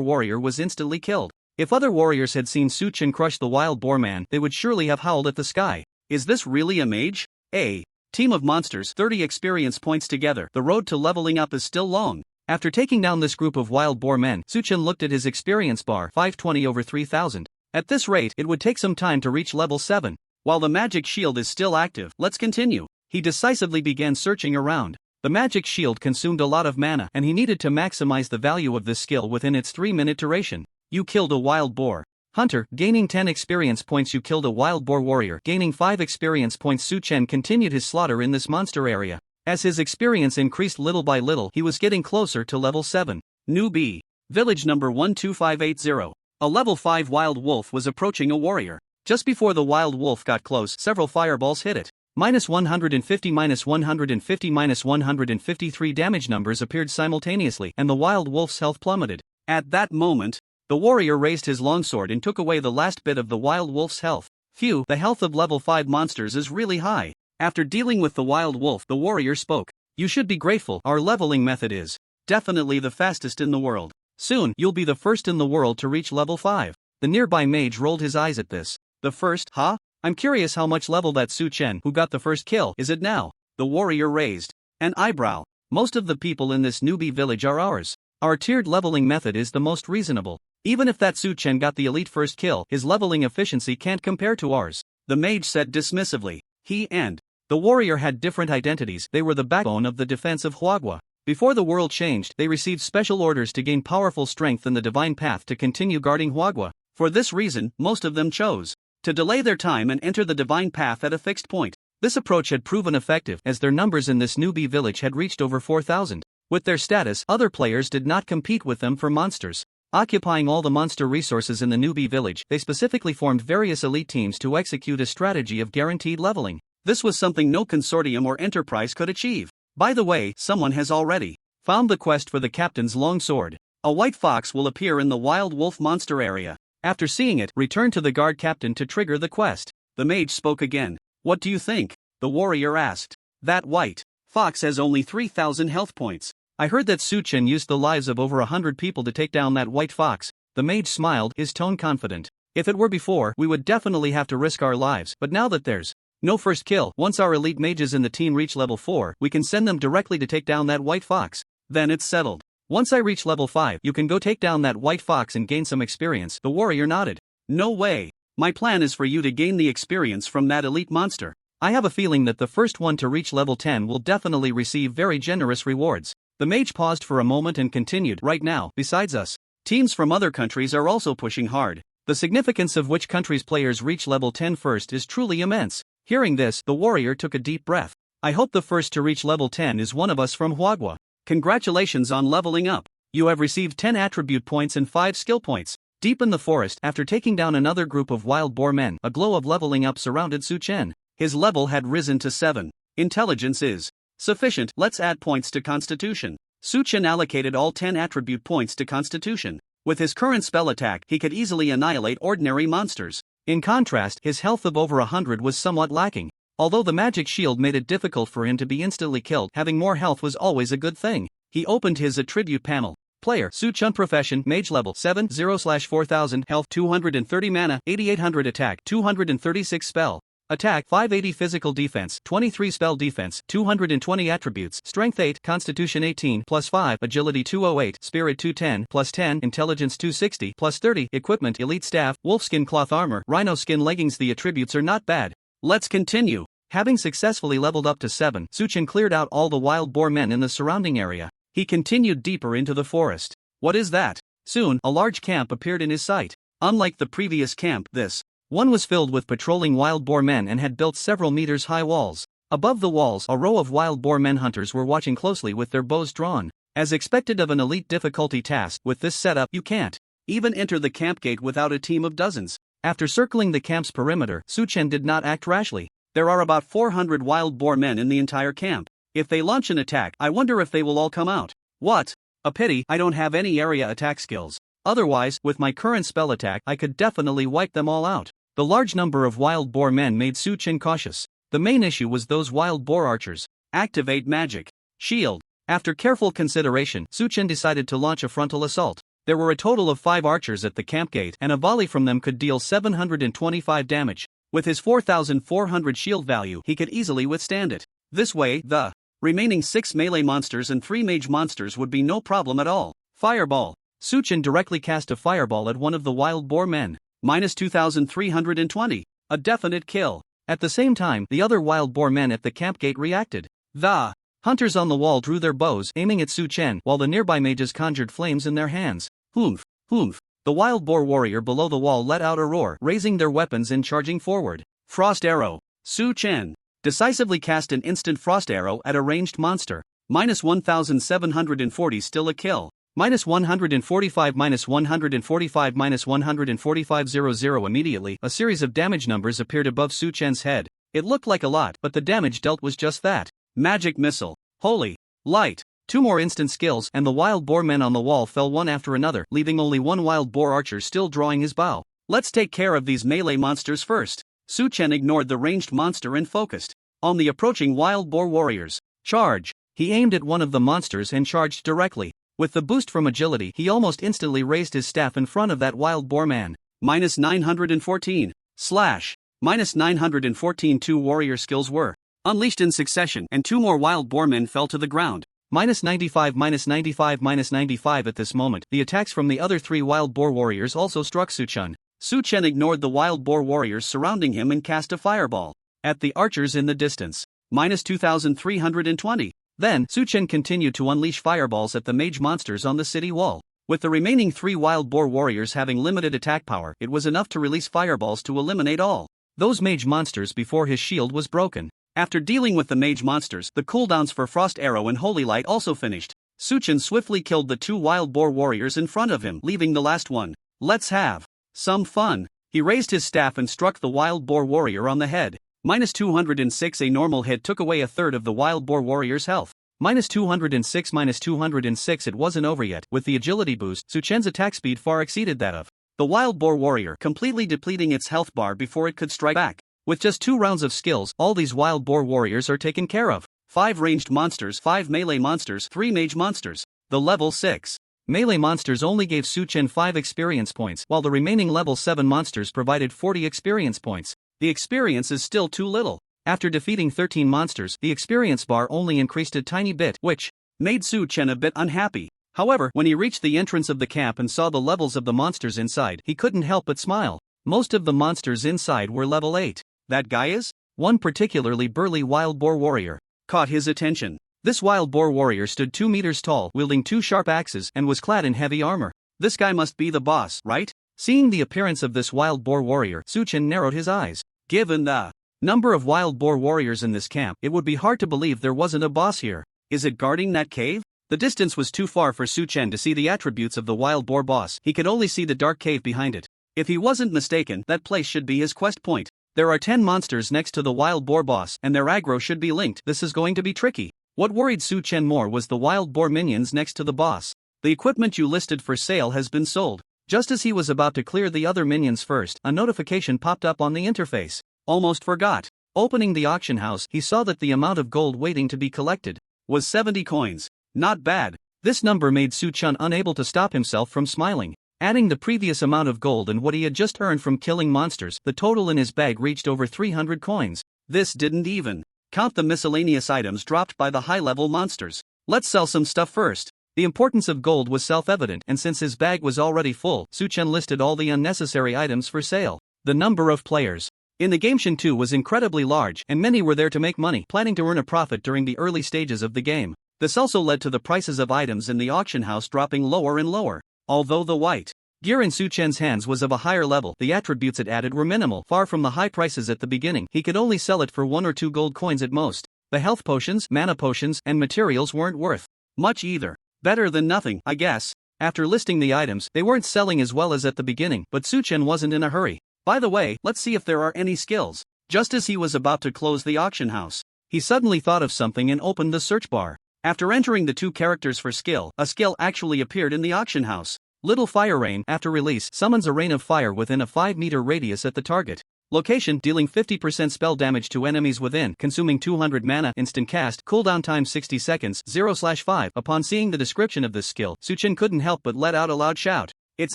warrior was instantly killed. If other warriors had seen Su Chen crush the wild boar man, they would surely have howled at the sky. Is this really a mage? A team of monsters, 30 experience points together. The road to leveling up is still long. After taking down this group of wild boar men, Su Chen looked at his experience bar, 520 over 3000. At this rate, it would take some time to reach level 7. While the magic shield is still active, let's continue. He decisively began searching around. The magic shield consumed a lot of mana, and he needed to maximize the value of this skill within its 3-minute duration. You killed a wild boar hunter, gaining 10 experience points. You killed a wild boar warrior, gaining 5 experience points. Su Chen continued his slaughter in this monster area. As his experience increased little by little, he was getting closer to level 7. Newbie. Village number 12580. A level 5 wild wolf was approaching a warrior. Just before the wild wolf got close, several fireballs hit it. -150, -150, -153 damage numbers appeared simultaneously, and the wild wolf's health plummeted. At that moment, the warrior raised his longsword and took away the last bit of the wild wolf's health. Phew, the health of level 5 monsters is really high. After dealing with the wild wolf, the warrior spoke. You should be grateful, our leveling method is definitely the fastest in the world. Soon, you'll be the first in the world to reach level 5. The nearby mage rolled his eyes at this. The first, huh? I'm curious how much level that Su Chen, who got the first kill, is at now. The warrior raised an eyebrow. Most of the people in this newbie village are ours. Our tiered leveling method is the most reasonable. Even if that Su Chen got the elite first kill, his leveling efficiency can't compare to ours. The mage said dismissively. He and the warrior had different identities. They were the backbone of the defense of Huagua. Before the world changed, they received special orders to gain powerful strength in the divine path to continue guarding Huagua. For this reason, most of them chose to delay their time and enter the divine path at a fixed point. This approach had proven effective, as their numbers in this newbie village had reached over 4,000. With their status, other players did not compete with them for monsters. Occupying all the monster resources in the newbie village, they specifically formed various elite teams to execute a strategy of guaranteed leveling. This was something no consortium or enterprise could achieve. By the way, someone has already found the quest for the captain's long sword. A white fox will appear in the wild wolf monster area. After seeing it, return to the guard captain to trigger the quest. The mage spoke again. What do you think? The warrior asked. That white fox has only 3,000 health points. I heard that Su Chen used the lives of over 100 people to take down that white fox. The mage smiled, his tone confident. If it were before, we would definitely have to risk our lives, but now that there's no first kill, once our elite mages in the team reach level 4, we can send them directly to take down that white fox. Then it's settled. Once I reach level 5, you can go take down that white fox and gain some experience. The warrior nodded. No way. My plan is for you to gain the experience from that elite monster. I have a feeling that the first one to reach level 10 will definitely receive very generous rewards. The mage paused for a moment and continued. Right now, besides us, teams from other countries are also pushing hard. The significance of which country's players reach level 10 first is truly immense. Hearing this, the warrior took a deep breath. I hope the first to reach level 10 is one of us from Huagua. Congratulations on leveling up. You have received 10 attribute points and 5 skill points. Deep in the forest, after taking down another group of wild boar men, a glow of leveling up surrounded Su Chen. His level had risen to 7. Intelligence is sufficient. Let's add points to Constitution. Su Chen allocated all 10 attribute points to Constitution. With his current spell attack, he could easily annihilate ordinary monsters. In contrast, his health of over 100 was somewhat lacking. Although the magic shield made it difficult for him to be instantly killed, having more health was always a good thing. He opened his attribute panel. Player, Su Chen profession, mage level 70/4000 health 230 mana 8800 attack 236 spell. Attack 580, Physical Defense 23, Spell Defense 220, Attributes Strength 8, Constitution 18 plus 5, Agility 208, Spirit 210 plus 10, Intelligence 260 plus 30, Equipment Elite Staff, Wolfskin Cloth Armor, Rhino Skin Leggings. The attributes are not bad. Let's continue. Having successfully leveled up to 7, Suchin cleared out all the wild boar men in the surrounding area. He continued deeper into the forest. What is that? Soon, a large camp appeared in his sight. Unlike the previous camp, this one was filled with patrolling wild boar men and had built several meters high walls. Above the walls, a row of wild boar men hunters were watching closely with their bows drawn. As expected of an elite difficulty task, with this setup, you can't even enter the camp gate without a team of dozens. After circling the camp's perimeter, Suchen did not act rashly. There are about 400 wild boar men in the entire camp. If they launch an attack, I wonder if they will all come out. What? A pity I don't have any area attack skills. Otherwise, with my current spell attack, I could definitely wipe them all out. The large number of wild boar men made Suchen cautious. The main issue was those wild boar archers. Activate Magic Shield. After careful consideration, Suchen decided to launch a frontal assault. There were a total of 5 archers at the camp gate, and a volley from them could deal 725 damage. With his 4,400 shield value, he could easily withstand it. This way, the remaining 6 melee monsters and 3 mage monsters would be no problem at all. Fireball. Suchen directly cast a fireball at one of the wild boar men. Minus 2,320. A definite kill. At the same time, the other wild boar men at the camp gate reacted. The hunters on the wall drew their bows, aiming at Suchen, while the nearby mages conjured flames in their hands. Hoomph, hoomph. The wild boar warrior below the wall let out a roar, raising their weapons and charging forward. Frost Arrow. Suchen decisively cast an instant frost arrow at a ranged monster. Minus 1,740, still a kill. Minus 145, minus 145, minus 145, 0. Immediately, a series of damage numbers appeared above Suchen's head. It looked like a lot, but the damage dealt was just that. Magic Missile. Holy light. 2 more instant skills, and the wild boar men on the wall fell one after another, leaving only one wild boar archer still drawing his bow. Let's take care of these melee monsters first. Suchen ignored the ranged monster and focused on the approaching wild boar warriors. Charge. He aimed at one of the monsters and charged directly. With the boost from agility, he almost instantly raised his staff in front of that wild boar man. Minus 914. Slash. Minus 914. 2 warrior skills were unleashed in succession, and 2 more wild boar men fell to the ground. Minus 95, minus 95, minus 95. At this moment, the attacks from the other 3 wild boar warriors also struck Suchen. Suchen ignored the wild boar warriors surrounding him and cast a fireball at the archers in the distance. Minus 2,320. Then, Suchen continued to unleash fireballs at the mage monsters on the city wall. With the remaining 3 wild boar warriors having limited attack power, it was enough to release fireballs to eliminate all those mage monsters before his shield was broken. After dealing with the mage monsters, the cooldowns for Frost Arrow and Holy Light also finished. Suchen swiftly killed the 2 wild boar warriors in front of him, leaving the last one. Let's have some fun. He raised his staff and struck the wild boar warrior on the head. Minus 206. A normal hit took away a third of the wild boar warrior's health. Minus 206, minus 206. It wasn't over yet. With the agility boost, Suchen's attack speed far exceeded that of the wild boar warrior, completely depleting its health bar before it could strike back. With just 2 rounds of skills, all these wild boar warriors are taken care of. 5 ranged monsters, 5 melee monsters, 3 mage monsters. The level 6 melee monsters only gave Suchen 5 experience points, while the remaining level 7 monsters provided 40 experience points. The experience is still too little. After defeating 13 monsters, the experience bar only increased a tiny bit, which made Suchen a bit unhappy. However, when he reached the entrance of the camp and saw the levels of the monsters inside, he couldn't help but smile. Most of the monsters inside were level 8. That guy is? One particularly burly wild boar warrior caught his attention. This wild boar warrior stood 2 meters tall, wielding 2 sharp axes, and was clad in heavy armor. This guy must be the boss, right? Seeing the appearance of this wild boar warrior, Suchen narrowed his eyes. Given the number of wild boar warriors in this camp, it would be hard to believe there wasn't a boss here. Is it guarding that cave? The distance was too far for Suchen to see the attributes of the wild boar boss. He could only see the dark cave behind it. If he wasn't mistaken, that place should be his quest point. There are 10 monsters next to the wild boar boss, and their aggro should be linked. This is going to be tricky. What worried Suchen more was the wild boar minions next to the boss. The equipment you listed for sale has been sold. Just as he was about to clear the other minions first, a notification popped up on the interface. Almost forgot. Opening the auction house, he saw that the amount of gold waiting to be collected was 70 coins. Not bad. This number made Suchen unable to stop himself from smiling. Adding the previous amount of gold and what he had just earned from killing monsters, the total in his bag reached over 300 coins. This didn't even count the miscellaneous items dropped by the high-level monsters. Let's sell some stuff first. The importance of gold was self-evident, and since his bag was already full, Su-chen listed all the unnecessary items for sale. The number of players in the game Shin 2 was incredibly large, and many were there to make money, planning to earn a profit during the early stages of the game. This also led to the prices of items in the auction house dropping lower and lower. Although the white gear in Su-chen's hands was of a higher level, the attributes it added were minimal. Far from the high prices at the beginning, he could only sell it for 1 or 2 gold coins at most. The health potions, mana potions, and materials weren't worth much either. Better than nothing, I guess. After listing the items, they weren't selling as well as at the beginning, but Su-chen wasn't in a hurry. By the way, let's see if there are any skills. Just as he was about to close the auction house, he suddenly thought of something and opened the search bar. After entering the 2 characters for skill, a skill actually appeared in the auction house. Little Fire Rain, after release, summons a rain of fire within a 5-meter radius at the target location, dealing 50% spell damage to enemies within, consuming 200 mana, instant cast, cooldown time 60 seconds, 0/5. Upon seeing the description of this skill, Su-chen couldn't help but let out a loud shout. It's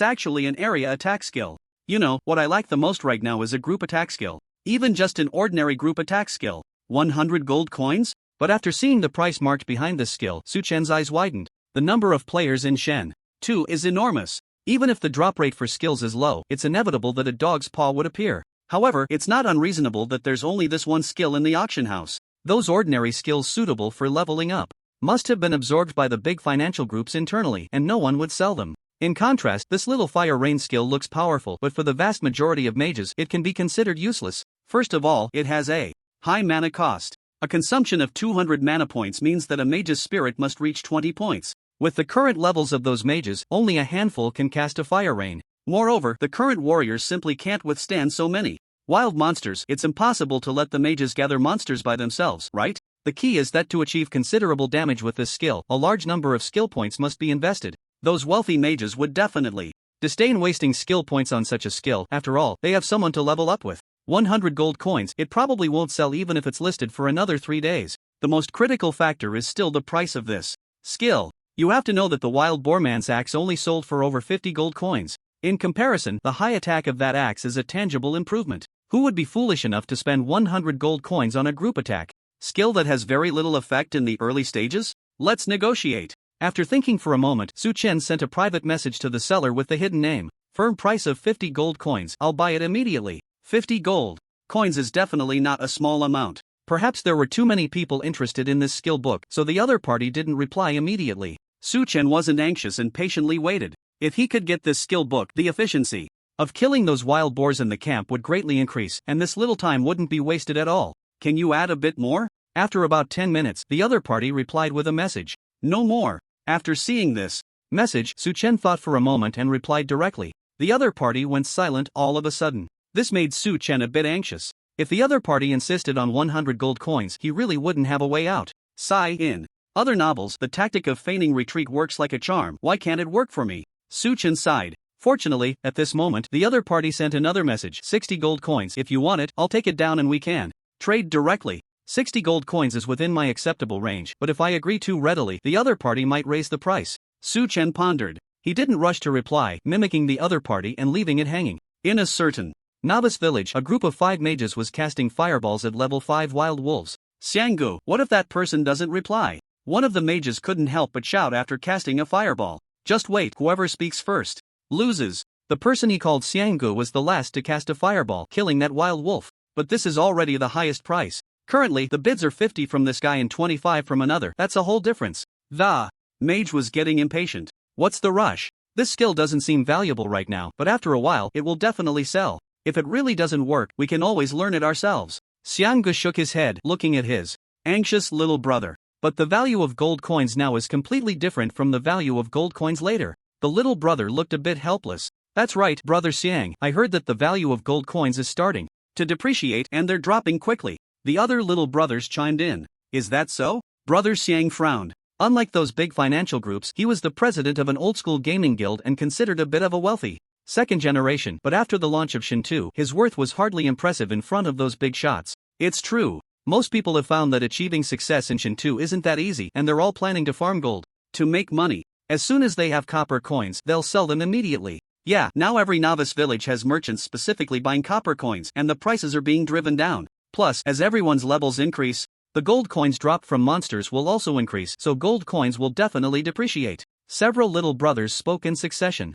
actually an area attack skill. You know, what I like the most right now is a group attack skill. Even just an ordinary group attack skill. 100 gold coins? But after seeing the price marked behind this skill, Su-chen's eyes widened. The number of players in Shen 2 is enormous. Even if the drop rate for skills is low, it's inevitable that a dog's paw would appear. However, it's not unreasonable that there's only this one skill in the auction house. Those ordinary skills suitable for leveling up must have been absorbed by the big financial groups internally, and no one would sell them. In contrast, this little Fire Rain skill looks powerful, but for the vast majority of mages, it can be considered useless. First of all, it has a high mana cost. A consumption of 200 mana points means that a mage's spirit must reach 20 points. With the current levels of those mages, only a handful can cast a Fire Rain. Moreover, the current warriors simply can't withstand so many wild monsters. It's impossible to let the mages gather monsters by themselves, right? The key is that to achieve considerable damage with this skill, a large number of skill points must be invested. Those wealthy mages would definitely disdain wasting skill points on such a skill. After all, they have someone to level up with. 100 gold coins, it probably won't sell even if it's listed for another 3 days. The most critical factor is still the price of this skill. You have to know that the Wild Boarman's axe only sold for over 50 gold coins. In comparison, the high attack of that axe is a tangible improvement. Who would be foolish enough to spend 100 gold coins on a group attack skill that has very little effect in the early stages? Let's negotiate. After thinking for a moment, Su-chen sent a private message to the seller with the hidden name. Firm price of 50 gold coins, I'll buy it immediately. 50 gold coins is definitely not a small amount. Perhaps there were too many people interested in this skill book, so the other party didn't reply immediately. Su-chen wasn't anxious and patiently waited. If he could get this skill book, the efficiency of killing those wild boars in the camp would greatly increase, and this little time wouldn't be wasted at all. Can you add a bit more? After about 10 minutes, the other party replied with a message. No more. After seeing this message, Su-chen thought for a moment and replied directly. The other party went silent all of a sudden. This made Su-chen a bit anxious. If the other party insisted on 100 gold coins, he really wouldn't have a way out. Sigh. In other novels, the tactic of feigning retreat works like a charm. Why can't it work for me? Su-chen sighed. Fortunately, at this moment, the other party sent another message. 60 gold coins. If you want it, I'll take it down and we can trade directly. 60 gold coins is within my acceptable range, but if I agree too readily, the other party might raise the price. Su-chen pondered. He didn't rush to reply, mimicking the other party and leaving it hanging. In a certain novice village, a group of 5 mages was casting fireballs at level 5 wild wolves. Xianggu, what if that person doesn't reply? One of the mages couldn't help but shout after casting a fireball. Just wait, whoever speaks first loses. The person he called Xianggu was the last to cast a fireball, killing that wild wolf. But this is already the highest price. Currently, the bids are 50 from this guy and 25 from another. That's a whole difference. The mage was getting impatient. What's the rush? This skill doesn't seem valuable right now, but after a while, it will definitely sell. If it really doesn't work, we can always learn it ourselves. Xianggu shook his head, looking at his anxious little brother. But the value of gold coins now is completely different from the value of gold coins later. The little brother looked a bit helpless. That's right, Brother Xiang, I heard that the value of gold coins is starting to depreciate and they're dropping quickly. The other little brothers chimed in. Is that so? Brother Xiang frowned. Unlike those big financial groups, he was the president of an old-school gaming guild and considered a bit of a wealthy second generation, but after the launch of Shin 2, his worth was hardly impressive in front of those big shots. It's true. Most people have found that achieving success in Shin 2 isn't that easy, and they're all planning to farm gold to make money. As soon as they have copper coins, they'll sell them immediately. Yeah, now every novice village has merchants specifically buying copper coins and the prices are being driven down. Plus, as everyone's levels increase, the gold coins dropped from monsters will also increase, so gold coins will definitely depreciate. Several little brothers spoke in succession.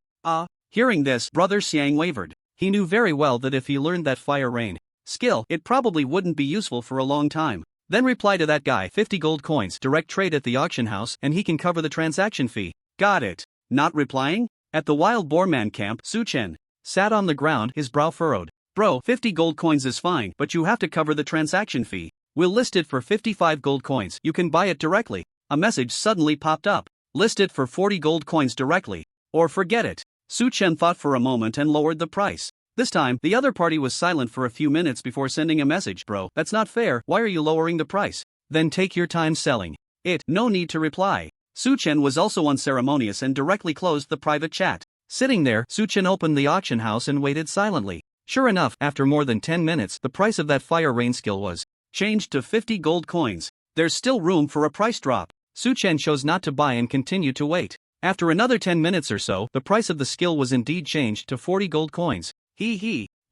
Hearing this, Brother Xiang wavered. He knew very well that if he learned that fire rain skill, it probably wouldn't be useful for a long time. Then reply to that guy, 50 gold coins, direct trade at the auction house, and he can cover the transaction fee. Got it. Not replying? At the wild boar man camp, Su Chen sat on the ground, his brow furrowed. Bro, 50 gold coins is fine, but you have to cover the transaction fee. We'll list it for 55 gold coins, you can buy it directly. A message suddenly popped up. List it for 40 gold coins directly. Or forget it. Su Chen thought for a moment and lowered the price. This time, the other party was silent for a few minutes before sending a message. Bro, that's not fair, why are you lowering the price? Then take your time selling it. No need to reply. Su Chen was also unceremonious and directly closed the private chat. Sitting there, Su Chen opened the auction house and waited silently. Sure enough, after more than 10 minutes, the price of that fire rain skill was changed to 50 gold coins. There's still room for a price drop. Su Chen chose not to buy and continued to wait. After another 10 minutes or so, the price of the skill was indeed changed to 40 gold coins.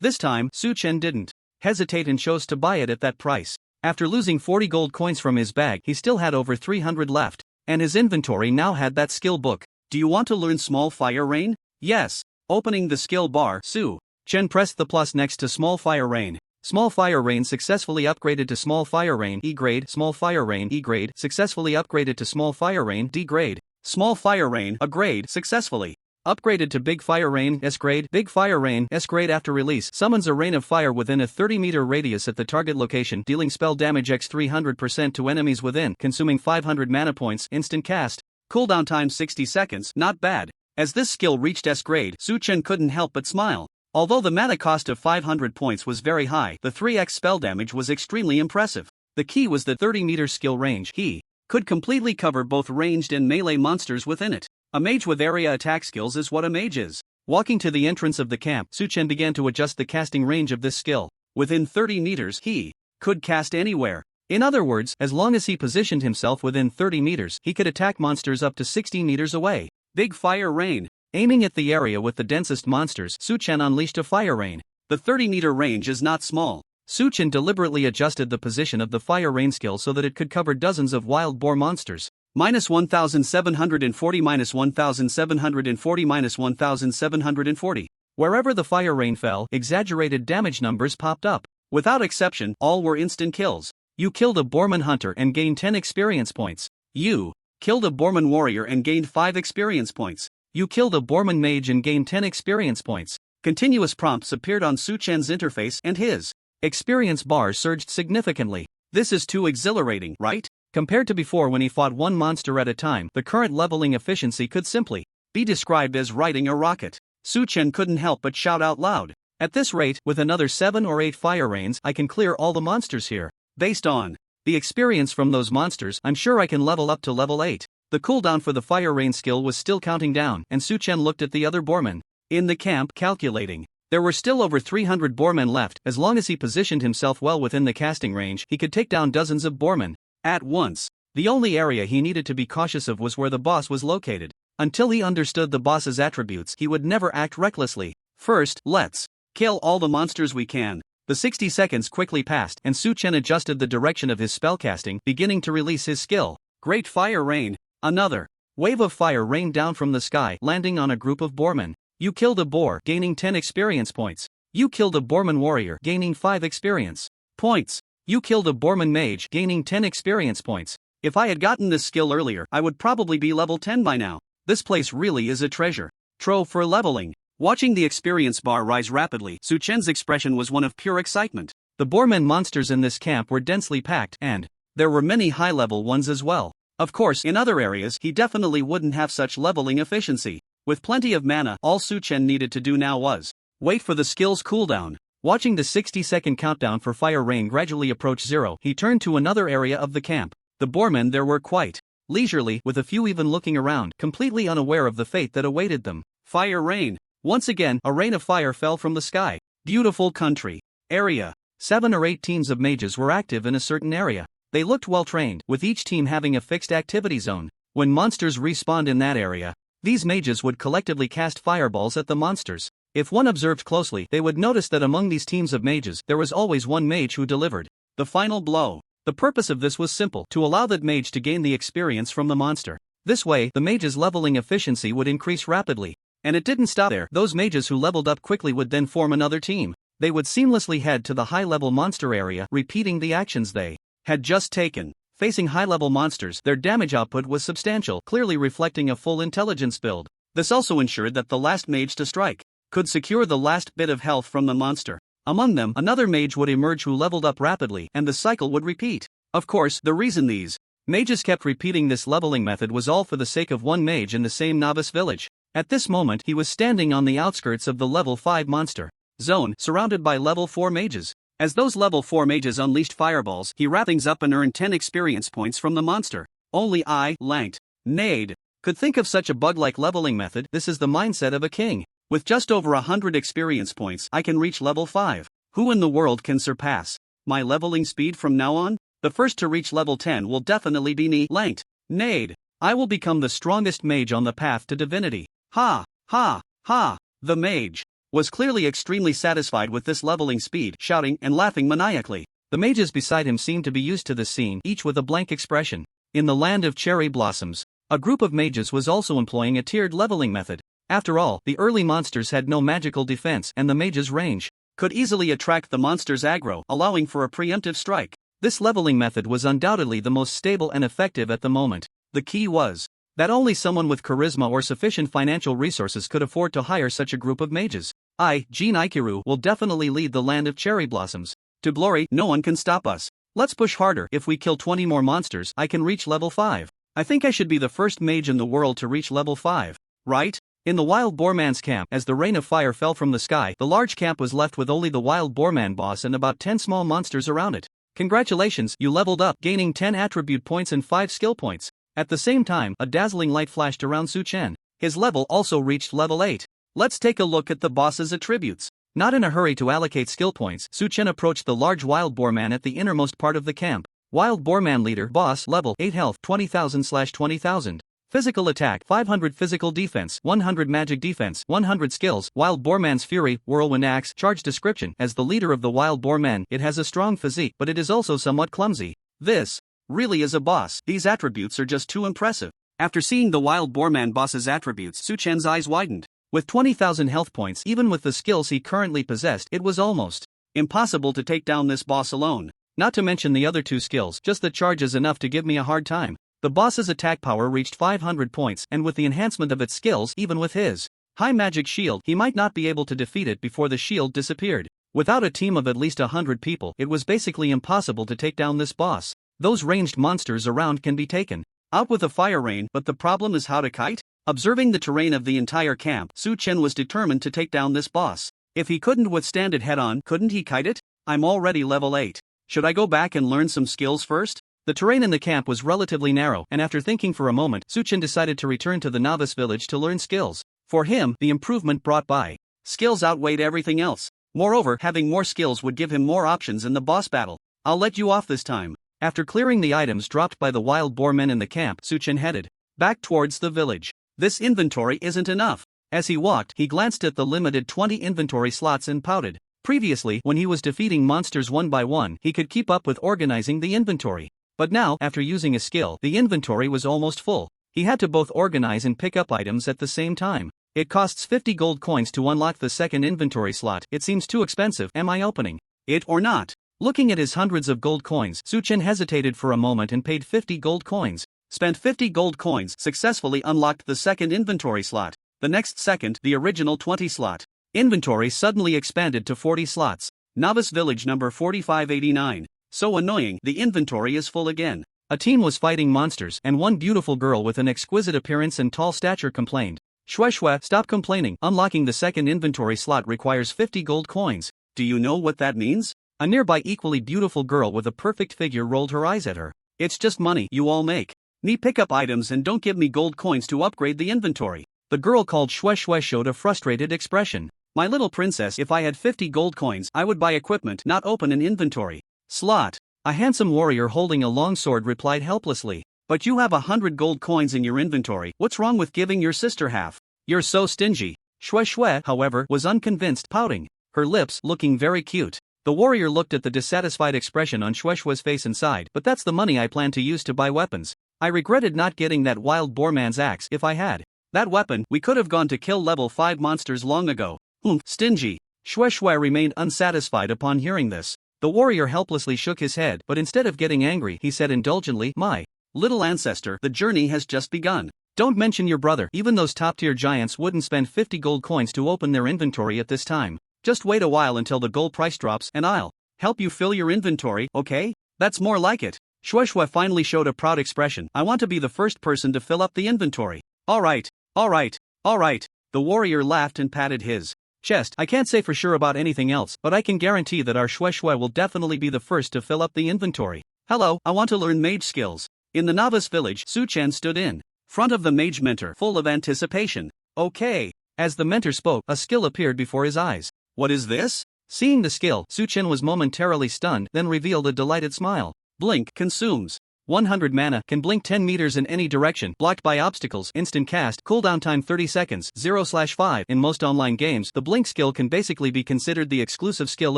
This time, Su Chen didn't hesitate and chose to buy it at that price. After losing 40 gold coins from his bag, he still had over 300 left, and his inventory now had that skill book. Do you want to learn small fire rain? Yes. Opening the skill bar, Su Chen pressed the plus next to small fire rain. Small fire rain successfully upgraded to small fire rain E grade. Small fire rain E grade successfully upgraded to small fire rain D grade. Small fire rain A grade successfully upgraded to big fire rain S grade. Big fire rain S grade after release summons a rain of fire within a 30-meter radius at the target location, dealing spell damage x 300% to enemies within, consuming 500 mana points. Instant cast. Cooldown time 60 seconds. Not bad. As this skill reached S grade, Su Chen couldn't help but smile. Although the mana cost of 500 points was very high, the 3x spell damage was extremely impressive. The key was the 30-meter skill range. He could completely cover both ranged and melee monsters within it. A mage with area attack skills is what a mage is. Walking to the entrance of the camp, Su Chen began to adjust the casting range of this skill. Within 30 meters, he could cast anywhere. In other words, as long as he positioned himself within 30 meters, he could attack monsters up to 60 meters away. Big fire rain. Aiming at the area with the densest monsters, Su Chen unleashed a fire rain. The 30-meter range is not small. Su Chen deliberately adjusted the position of the fire rain skill so that it could cover dozens of wild boar monsters. -1740, -1740, -1740. Wherever the fire rain fell, exaggerated damage numbers popped up. Without exception, all were instant kills. You killed a Boarman hunter and gained 10 experience points. You killed a Boarman warrior and gained 5 experience points. You killed a Boarman mage and gained 10 experience points. Continuous prompts appeared on Su Chen's interface and his experience bar surged significantly. This is too exhilarating, right? Compared to before when he fought one monster at a time, the current leveling efficiency could simply be described as riding a rocket. Su Chen couldn't help but shout out loud. At this rate, with another 7 or 8 fire rains, I can clear all the monsters here. Based on the experience from those monsters, I'm sure I can level up to level 8. The cooldown for the fire rain skill was still counting down, and Su Chen looked at the other boarmen in the camp, calculating. There were still over 300 boarmen left. As long as he positioned himself well within the casting range, he could take down dozens of boarmen at once. The only area he needed to be cautious of was where the boss was located. Until he understood the boss's attributes, he would never act recklessly. First, let's kill all the monsters we can. The 60 seconds quickly passed, and Su Chen adjusted the direction of his spellcasting, beginning to release his skill. Great fire rain. Another wave of fire rained down from the sky, landing on a group of boarmen. You killed a boar, gaining 10 experience points. You killed a boarman warrior, gaining 5 experience points. You killed a boarman mage, gaining 10 experience points. If I had gotten this skill earlier, I would probably be level 10 by now. This place really is a treasure trove for leveling. Watching the experience bar rise rapidly, Su Chen's expression was one of pure excitement. The boarmen monsters in this camp were densely packed, and there were many high-level ones as well. Of course, in other areas, he definitely wouldn't have such leveling efficiency. With plenty of mana, all Su Chen needed to do now was wait for the skill's cooldown. Watching the 60-second countdown for fire rain gradually approach 0, he turned to another area of the camp. The boarmen there were quite leisurely, with a few even looking around, completely unaware of the fate that awaited them. Fire rain. Once again, a rain of fire fell from the sky. Beautiful country. Area. 7 or 8 teams of mages were active in a certain area. They looked well trained, with each team having a fixed activity zone. When monsters respawned in that area, These mages would collectively cast fireballs at the monsters. If one observed closely, they would notice that among these teams of mages, there was always one mage who delivered the final blow. The purpose of this was simple: to allow that mage to gain the experience from the monster. This way, the mage's leveling efficiency would increase rapidly. And it didn't stop there. Those mages who leveled up quickly would then form another team. They would seamlessly head to the high-level monster area, repeating the actions they had just taken. Facing high-level monsters, their damage output was substantial, clearly reflecting a full intelligence build. This also ensured that the last mage to strike could secure the last bit of health from the monster. Among them, another mage would emerge who leveled up rapidly, and the cycle would repeat. Of course, the reason these mages kept repeating this leveling method was all for the sake of one mage in the same novice village. At this moment, he was standing on the outskirts of the level 5 monster zone, surrounded by level 4 mages. As those level 4 mages unleashed fireballs, he wrapped things up and earned 10 experience points from the monster. Only I, Lanked Nade, could think of such a bug-like leveling method. This is the mindset of a king. With just over 100 experience points, I can reach level 5. Who in the world can surpass my leveling speed from now on? The first to reach level 10 will definitely be me, Lanked Nade. I will become the strongest mage on the path to divinity. Ha, ha, ha. The mage was clearly extremely satisfied with this leveling speed, shouting and laughing maniacally. The mages beside him seemed to be used to this scene, each with a blank expression. In the land of cherry blossoms, a group of mages was also employing a tiered leveling method. After all, the early monsters had no magical defense, and the mage's range could easily attract the monster's aggro, allowing for a preemptive strike. This leveling method was undoubtedly the most stable and effective at the moment. The key was that only someone with charisma or sufficient financial resources could afford to hire such a group of mages. I, Jin Ikiru, will definitely lead the land of cherry blossoms to glory. No one can stop us. Let's push harder. If we kill 20 more monsters, I can reach level 5. I think I should be the first mage in the world to reach level 5. Right? In the Wild Boar Man's camp, as the rain of fire fell from the sky, the large camp was left with only the Wild Boar Man boss and about 10 small monsters around it. Congratulations, you leveled up, gaining 10 attribute points and 5 skill points. At the same time, a dazzling light flashed around Su Chen. His level also reached level 8. Let's take a look at the boss's attributes. Not in a hurry to allocate skill points, Su Chen approached the large Wild Boar Man at the innermost part of the camp. Wild Boar Man leader, boss, level 8 health, 20,000/20,000. Physical attack, 500 physical defense, 100 magic defense, 100 skills. Wild Boar Man's fury, whirlwind axe. Charge description: as the leader of the Wild Boar Men, it has a strong physique, but it is also somewhat clumsy. This really is a boss. These attributes are just too impressive. After seeing the Wild Boar Man boss's attributes, Su Chen's eyes widened. With 20,000 health points, even with the skills he currently possessed, it was almost impossible to take down this boss alone. Not to mention the other 2 skills, just the charge is enough to give me a hard time. The boss's attack power reached 500 points, and with the enhancement of its skills, even with his high magic shield, he might not be able to defeat it before the shield disappeared. Without a team of at least 100 people, it was basically impossible to take down this boss. Those ranged monsters around can be taken out with a fire rain, but the problem is how to kite? Observing the terrain of the entire camp, Su Chen was determined to take down this boss. If he couldn't withstand it head-on, couldn't he kite it? I'm already level 8. Should I go back and learn some skills first? The terrain in the camp was relatively narrow, and after thinking for a moment, Su Chen decided to return to the novice village to learn skills. For him, the improvement brought by skills outweighed everything else. Moreover, having more skills would give him more options in the boss battle. I'll let you off this time. After clearing the items dropped by the Wild Boar Men in the camp, Su Chen headed back towards the village. This inventory isn't enough. As he walked, he glanced at the limited 20 inventory slots and pouted. Previously, when he was defeating monsters one by one, he could keep up with organizing the inventory. But now, after using a skill, the inventory was almost full. He had to both organize and pick up items at the same time. It costs 50 gold coins to unlock the second inventory slot. It seems too expensive. Am I opening it or not? Looking at his hundreds of gold coins, Su Chen hesitated for a moment and paid 50 gold coins. Spent 50 gold coins, successfully unlocked the second inventory slot. The next second, the original 20 slot inventory suddenly expanded to 40 slots. Novice village number 4589. So annoying, the inventory is full again. A team was fighting monsters, and one beautiful girl with an exquisite appearance and tall stature complained. Shwe shwe, stop complaining. Unlocking the second inventory slot requires 50 gold coins. Do you know what that means? A nearby equally beautiful girl with a perfect figure rolled her eyes at her. It's just money you all make. Me pick up items and don't give me gold coins to upgrade the inventory. The girl called Shwe shwe showed a frustrated expression. My little princess, if I had 50 gold coins, I would buy equipment, not open an inventory slot. A handsome warrior holding a long sword replied helplessly. But you have 100 gold coins in your inventory. What's wrong with giving your sister half? You're so stingy. Shui Shui, however, was unconvinced, pouting, her lips looking very cute. The warrior looked at the dissatisfied expression on Shui Shui's face and sighed. But that's the money I plan to use to buy weapons. I regretted not getting that wild boar man's axe. If I had that weapon, we could have gone to kill level 5 monsters long ago. Stingy. Shui Shui remained unsatisfied upon hearing this. The warrior helplessly shook his head, but instead of getting angry, he said indulgently, my little ancestor, the journey has just begun. Don't mention your brother. Even those top-tier giants wouldn't spend 50 gold coins to open their inventory at this time. Just wait a while until the gold price drops and I'll help you fill your inventory, okay? That's more like it. Shui Shui finally showed a proud expression. I want to be the first person to fill up the inventory. Alright. The warrior laughed and patted his chest. I can't say for sure about anything else, but I can guarantee that our Shui Shui will definitely be the first to fill up the inventory. Hello, I want to learn mage skills. In the novice village, Su Chen stood in front of the mage mentor, full of anticipation. Okay. As the mentor spoke, a skill appeared before his eyes. What is this? Seeing the skill, Su Chen was momentarily stunned, then revealed a delighted smile. Blink consumes 100 mana, can blink 10 meters in any direction, blocked by obstacles, instant cast, cooldown time 30 seconds, 0/5. In most online games, the blink skill can basically be considered the exclusive skill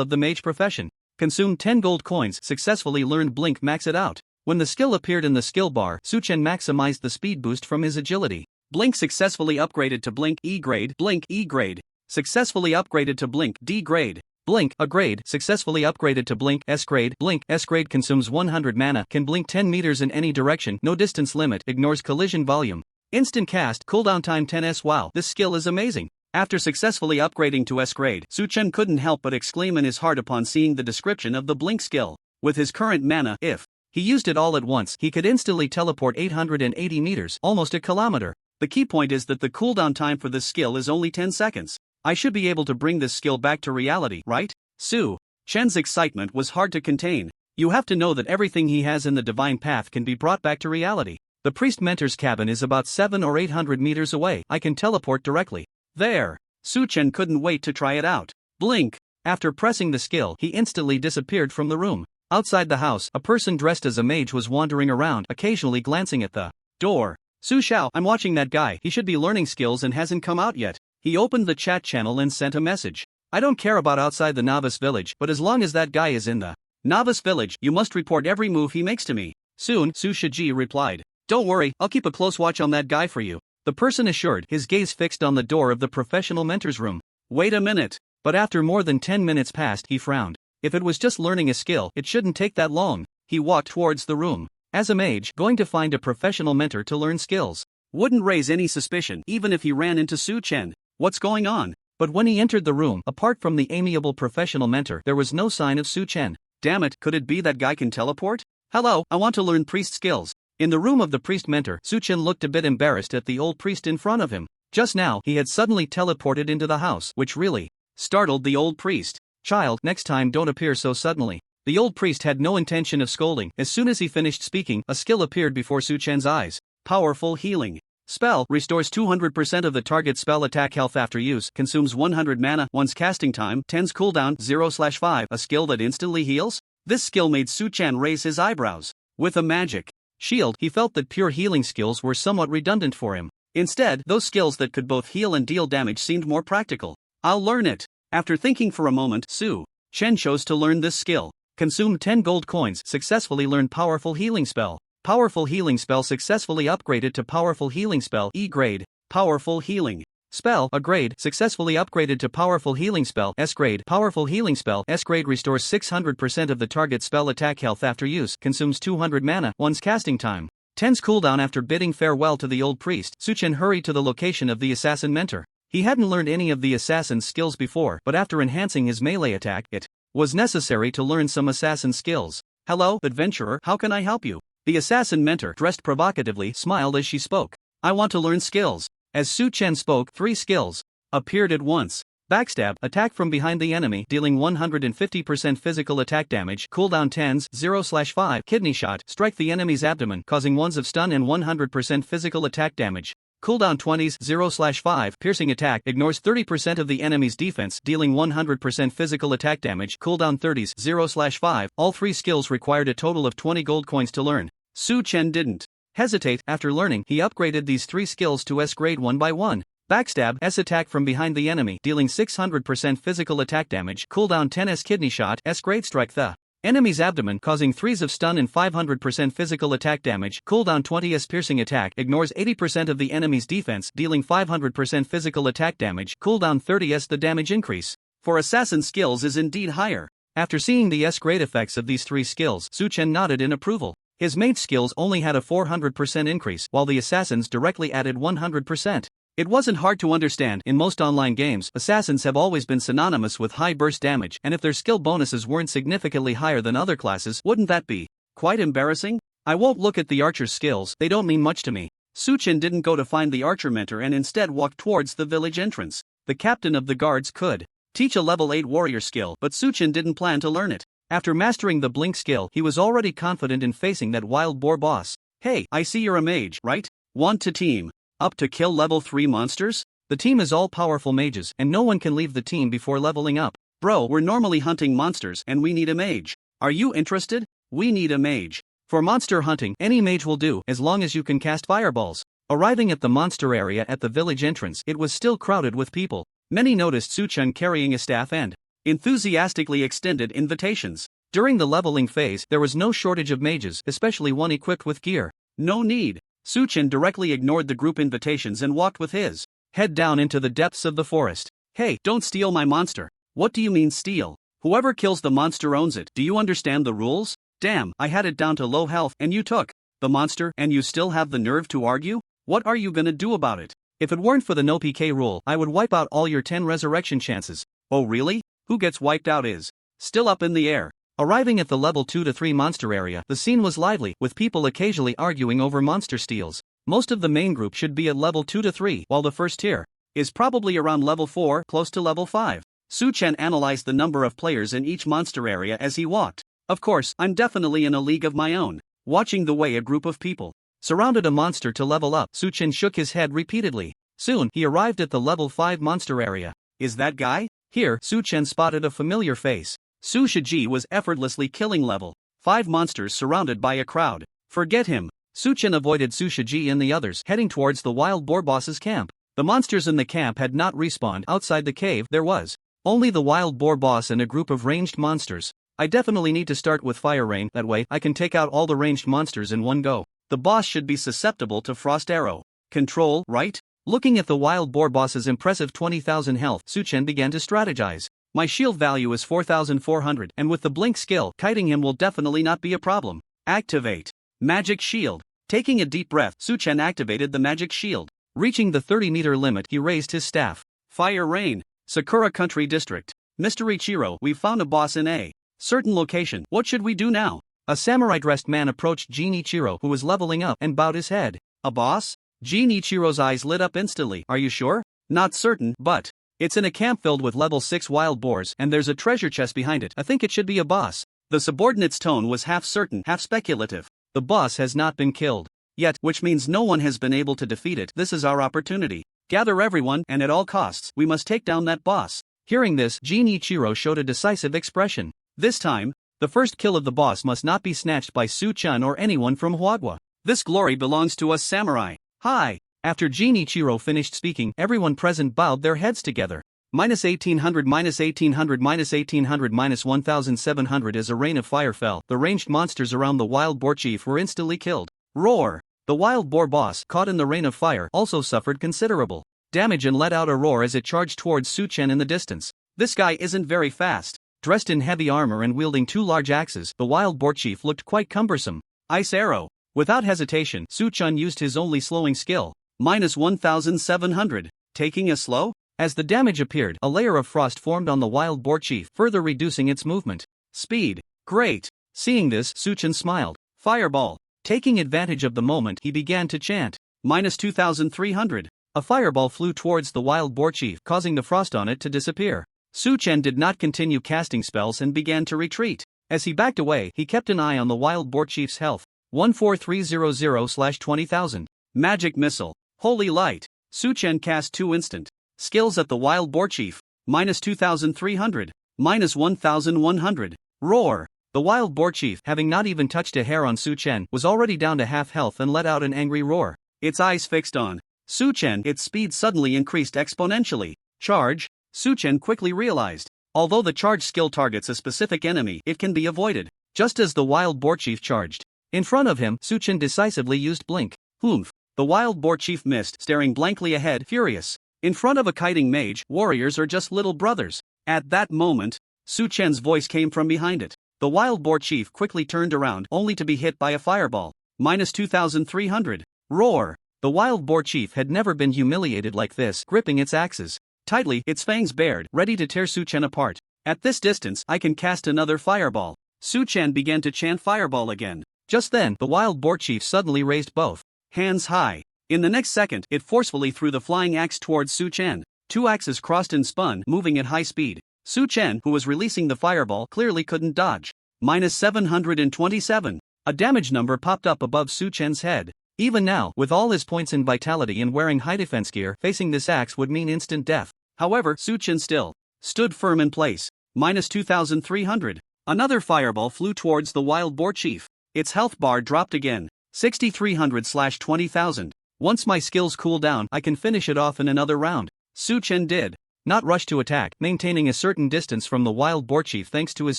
of the mage profession. Consume 10 gold coins, successfully learned blink, max it out. When the skill appeared in the skill bar, Su Chen maximized the speed boost from his agility. Blink successfully upgraded to blink E grade, blink E grade. Successfully upgraded to blink D grade. Blink, a grade, successfully upgraded to blink S grade. Blink S grade consumes 100 mana, can blink 10 meters in any direction, no distance limit, ignores collision volume. Instant cast, cooldown time 10s. Wow, this skill is amazing. After successfully upgrading to S grade, Su Chen couldn't help but exclaim in his heart upon seeing the description of the blink skill. With his current mana, if he used it all at once, he could instantly teleport 880 meters, almost a kilometer. The key point is that the cooldown time for this skill is only 10 seconds. I should be able to bring this skill back to reality, right? Su Chen's excitement was hard to contain. You have to know that everything he has in the divine path can be brought back to reality. The priest mentor's cabin is about 700 or 800 meters away. I can teleport directly there. Su Chen couldn't wait to try it out. Blink. After pressing the skill, he instantly disappeared from the room. Outside the house, a person dressed as a mage was wandering around, occasionally glancing at the door. Su Xiao, I'm watching that guy. He should be learning skills and hasn't come out yet. He opened the chat channel and sent a message. I don't care about outside the novice village, but as long as that guy is in the novice village, you must report every move he makes to me. Soon, Su Shiji replied. Don't worry, I'll keep a close watch on that guy for you. The person assured, his gaze fixed on the door of the professional mentor's room. Wait a minute. But after more than 10 minutes passed, he frowned. If it was just learning a skill, it shouldn't take that long. He walked towards the room. As a mage, going to find a professional mentor to learn skills wouldn't raise any suspicion, even if he ran into Su Chen. What's going on? But when he entered the room, apart from the amiable professional mentor, there was no sign of Su Chen. Damn it, could it be that guy can teleport? Hello, I want to learn priest skills. In the room of the priest mentor, Su Chen looked a bit embarrassed at the old priest in front of him. Just now, he had suddenly teleported into the house, which really startled the old priest. Child, next time don't appear so suddenly. The old priest had no intention of scolding. As soon as he finished speaking, a skill appeared before Su Chen's eyes. Powerful healing. Spell, restores 200% of the target spell attack health after use, consumes 100 mana, once casting time, 10's cooldown, 0/5, a skill that instantly heals? This skill made Su Chen raise his eyebrows. With a magic shield, he felt that pure healing skills were somewhat redundant for him. Instead, those skills that could both heal and deal damage seemed more practical. I'll learn it. After thinking for a moment, Su Chen chose to learn this skill. Consume 10 gold coins, successfully learn powerful healing spell. Powerful healing spell successfully upgraded to powerful healing spell E grade. Powerful healing spell, a grade, successfully upgraded to powerful healing spell S grade. Powerful healing spell S grade restores 600% of the target spell attack health after use, consumes 200 mana, once casting time. 10's cooldown. After bidding farewell to the old priest, Su Chen hurried to the location of the assassin mentor. He hadn't learned any of the assassin's skills before, but after enhancing his melee attack, it was necessary to learn some assassin skills. Hello, adventurer, how can I help you? The assassin mentor, dressed provocatively, smiled as she spoke. I want to learn skills. As Su Chen spoke, 3 skills appeared at once. Backstab, attack from behind the enemy, dealing 150% physical attack damage, cooldown 10's, 0/5. Kidney shot, strike the enemy's abdomen, causing 1s of stun and 100% physical attack damage. Cooldown 20's, 0/5. Piercing attack, ignores 30% of the enemy's defense, dealing 100% physical attack damage, cooldown 30's, 0/5. All 3 skills required a total of 20 gold coins to learn. Su Chen didn't Hesitate. After learning, he upgraded these 3 skills to S grade one by one. Backstab, S attack from behind the enemy, dealing 600% physical attack damage, cooldown 10 S kidney shot, S grade strike the enemy's abdomen, causing 3s of stun and 500% physical attack damage, cooldown 20 S piercing attack, ignores 80% of the enemy's defense, dealing 500% physical attack damage, cooldown 30 S. The damage increase for assassin skills is indeed higher. After seeing the S grade effects of these 3 skills, Su-Chen nodded in approval. His mage skills only had a 400% increase, while the assassins directly added 100%. It wasn't hard to understand. In most online games, assassins have always been synonymous with high burst damage, and if their skill bonuses weren't significantly higher than other classes, wouldn't that be quite embarrassing? I won't look at the archer's skills, they don't mean much to me. Su-Chen didn't go to find the archer mentor and instead walked towards the village entrance. The captain of the guards could teach a level 8 warrior skill, but Su-Chen didn't plan to learn it. After mastering the blink skill, he was already confident in facing that wild boar boss. Hey, I see you're a mage, right? Want to team up to kill level 3 monsters? The team is all powerful mages, and no one can leave the team before leveling up. Bro, we're normally hunting monsters, and we need a mage. Are you interested? We need a mage. For monster hunting, any mage will do, as long as you can cast fireballs. Arriving at the monster area at the village entrance, it was still crowded with people. Many noticed Su-Chen carrying a staff and enthusiastically extended invitations. During the leveling phase, there was no shortage of mages, especially one equipped with gear. No need. Su-Chen directly ignored the group invitations and walked with his head down into the depths of the forest. Hey, don't steal my monster. What do you mean steal? Whoever kills the monster owns it. Do you understand the rules? Damn, I had it down to low health and you took the monster and you still have the nerve to argue? What are you gonna do about it? If it weren't for the no PK rule, I would wipe out all your 10 resurrection chances. Oh really? Who gets wiped out is still up in the air. Arriving at the level 2 to 3 monster area, the scene was lively, with people occasionally arguing over monster steals. Most of the main group should be at level 2 to 3, while the first tier is probably around level 4, close to level 5. Su-Chen analyzed the number of players in each monster area as he walked. Of course, I'm definitely in a league of my own. Watching the way a group of people surrounded a monster to level up, Su-Chen shook his head repeatedly. Soon, he arrived at the level 5 monster area. Is that guy? Here, Su-Chen spotted a familiar face. Su Shiji was effortlessly killing level 5 monsters surrounded by a crowd. Forget him. Su-Chen avoided Su Shiji and the others, heading towards the wild boar boss's camp. The monsters in the camp had not respawned. Outside the cave, there was only the wild boar boss and a group of ranged monsters. I definitely need to start with fire rain, that way I can take out all the ranged monsters in one go. The boss should be susceptible to frost arrow control, right? Looking at the wild boar boss's impressive 20,000 health, Su-Chen began to strategize. My shield value is 4,400, and with the blink skill, kiting him will definitely not be a problem. Activate magic shield. Taking a deep breath, Su-Chen activated the magic shield. Reaching the 30-meter limit, he raised his staff. Fire rain. Sakura Country District. Mr. Ichiro, we've found a boss in a certain location. What should we do now? A samurai-dressed man approached Jin Ichiro, who was leveling up, and bowed his head. A boss? Jin Ichiro's eyes lit up instantly. Are you sure? Not certain, but it's in a camp filled with level 6 wild boars, and there's a treasure chest behind it. I think it should be a boss. The subordinate's tone was half certain, half speculative. The boss has not been killed yet, which means no one has been able to defeat it. This is our opportunity. Gather everyone, and at all costs, we must take down that boss. Hearing this, Jin Ichiro showed a decisive expression. This time, the first kill of the boss must not be snatched by Su-Chan or anyone from Huagua. This glory belongs to us samurai. Hi! After Jin Ichiro finished speaking, everyone present bowed their heads together. -1800, -1800, -1800, -1700 as a rain of fire fell. The ranged monsters around the wild boar chief were instantly killed. Roar! The wild boar boss, caught in the rain of fire, also suffered considerable damage and let out a roar as it charged towards Su-Chen in the distance. This guy isn't very fast. Dressed in heavy armor and wielding 2 large axes, the wild boar chief looked quite cumbersome. Ice arrow. Without hesitation, Su-Chen used his only slowing skill. -1700. Taking a slow? As the damage appeared, a layer of frost formed on the wild boar chief, further reducing its movement speed. Great! Seeing this, Su-Chen smiled. Fireball. Taking advantage of the moment, he began to chant. -2300. A fireball flew towards the wild boar chief, causing the frost on it to disappear. Su-Chen did not continue casting spells and began to retreat. As he backed away, he kept an eye on the wild boar chief's health. 14300/20,000. Magic missile. Holy light. Su-Chen cast 2 instant skills at the wild boar chief. -2300. -1100. Roar. The wild boar chief, having not even touched a hair on Su Chen, was already down to half health and let out an angry roar. Its eyes fixed on Su Chen, its speed suddenly increased exponentially. Charge, Su Chen quickly realized. Although the charge skill targets a specific enemy, it can be avoided. Just as the wild boar chief charged in front of him, Su Chen decisively used blink. Humph. The wild boar chief missed, staring blankly ahead, furious. In front of a kiting mage, warriors are just little brothers. At that moment, Su Chen's voice came from behind it. The wild boar chief quickly turned around, only to be hit by a fireball. Minus 2,300. Roar! The wild boar chief had never been humiliated like this, gripping its axes tightly, its fangs bared, ready to tear Su Chen apart. At this distance, I can cast another fireball. Su Chen began to chant fireball again. Just then, the wild boar chief suddenly raised both hands high. In the next second, it forcefully threw the flying axe towards Su Chen. Two axes crossed and spun, moving at high speed. Su Chen, who was releasing the fireball, clearly couldn't dodge. Minus 727. A damage number popped up above Su Chen's head. Even now, with all his points in vitality and wearing high defense gear, facing this axe would mean instant death. However, Su Chen still stood firm in place. Minus 2,300. Another fireball flew towards the wild boar chief. Its health bar dropped again. 6,300/20,000. Once my skills cool down, I can finish it off in another round. Su Chen did not rush to attack, maintaining a certain distance from the wild boar chief thanks to his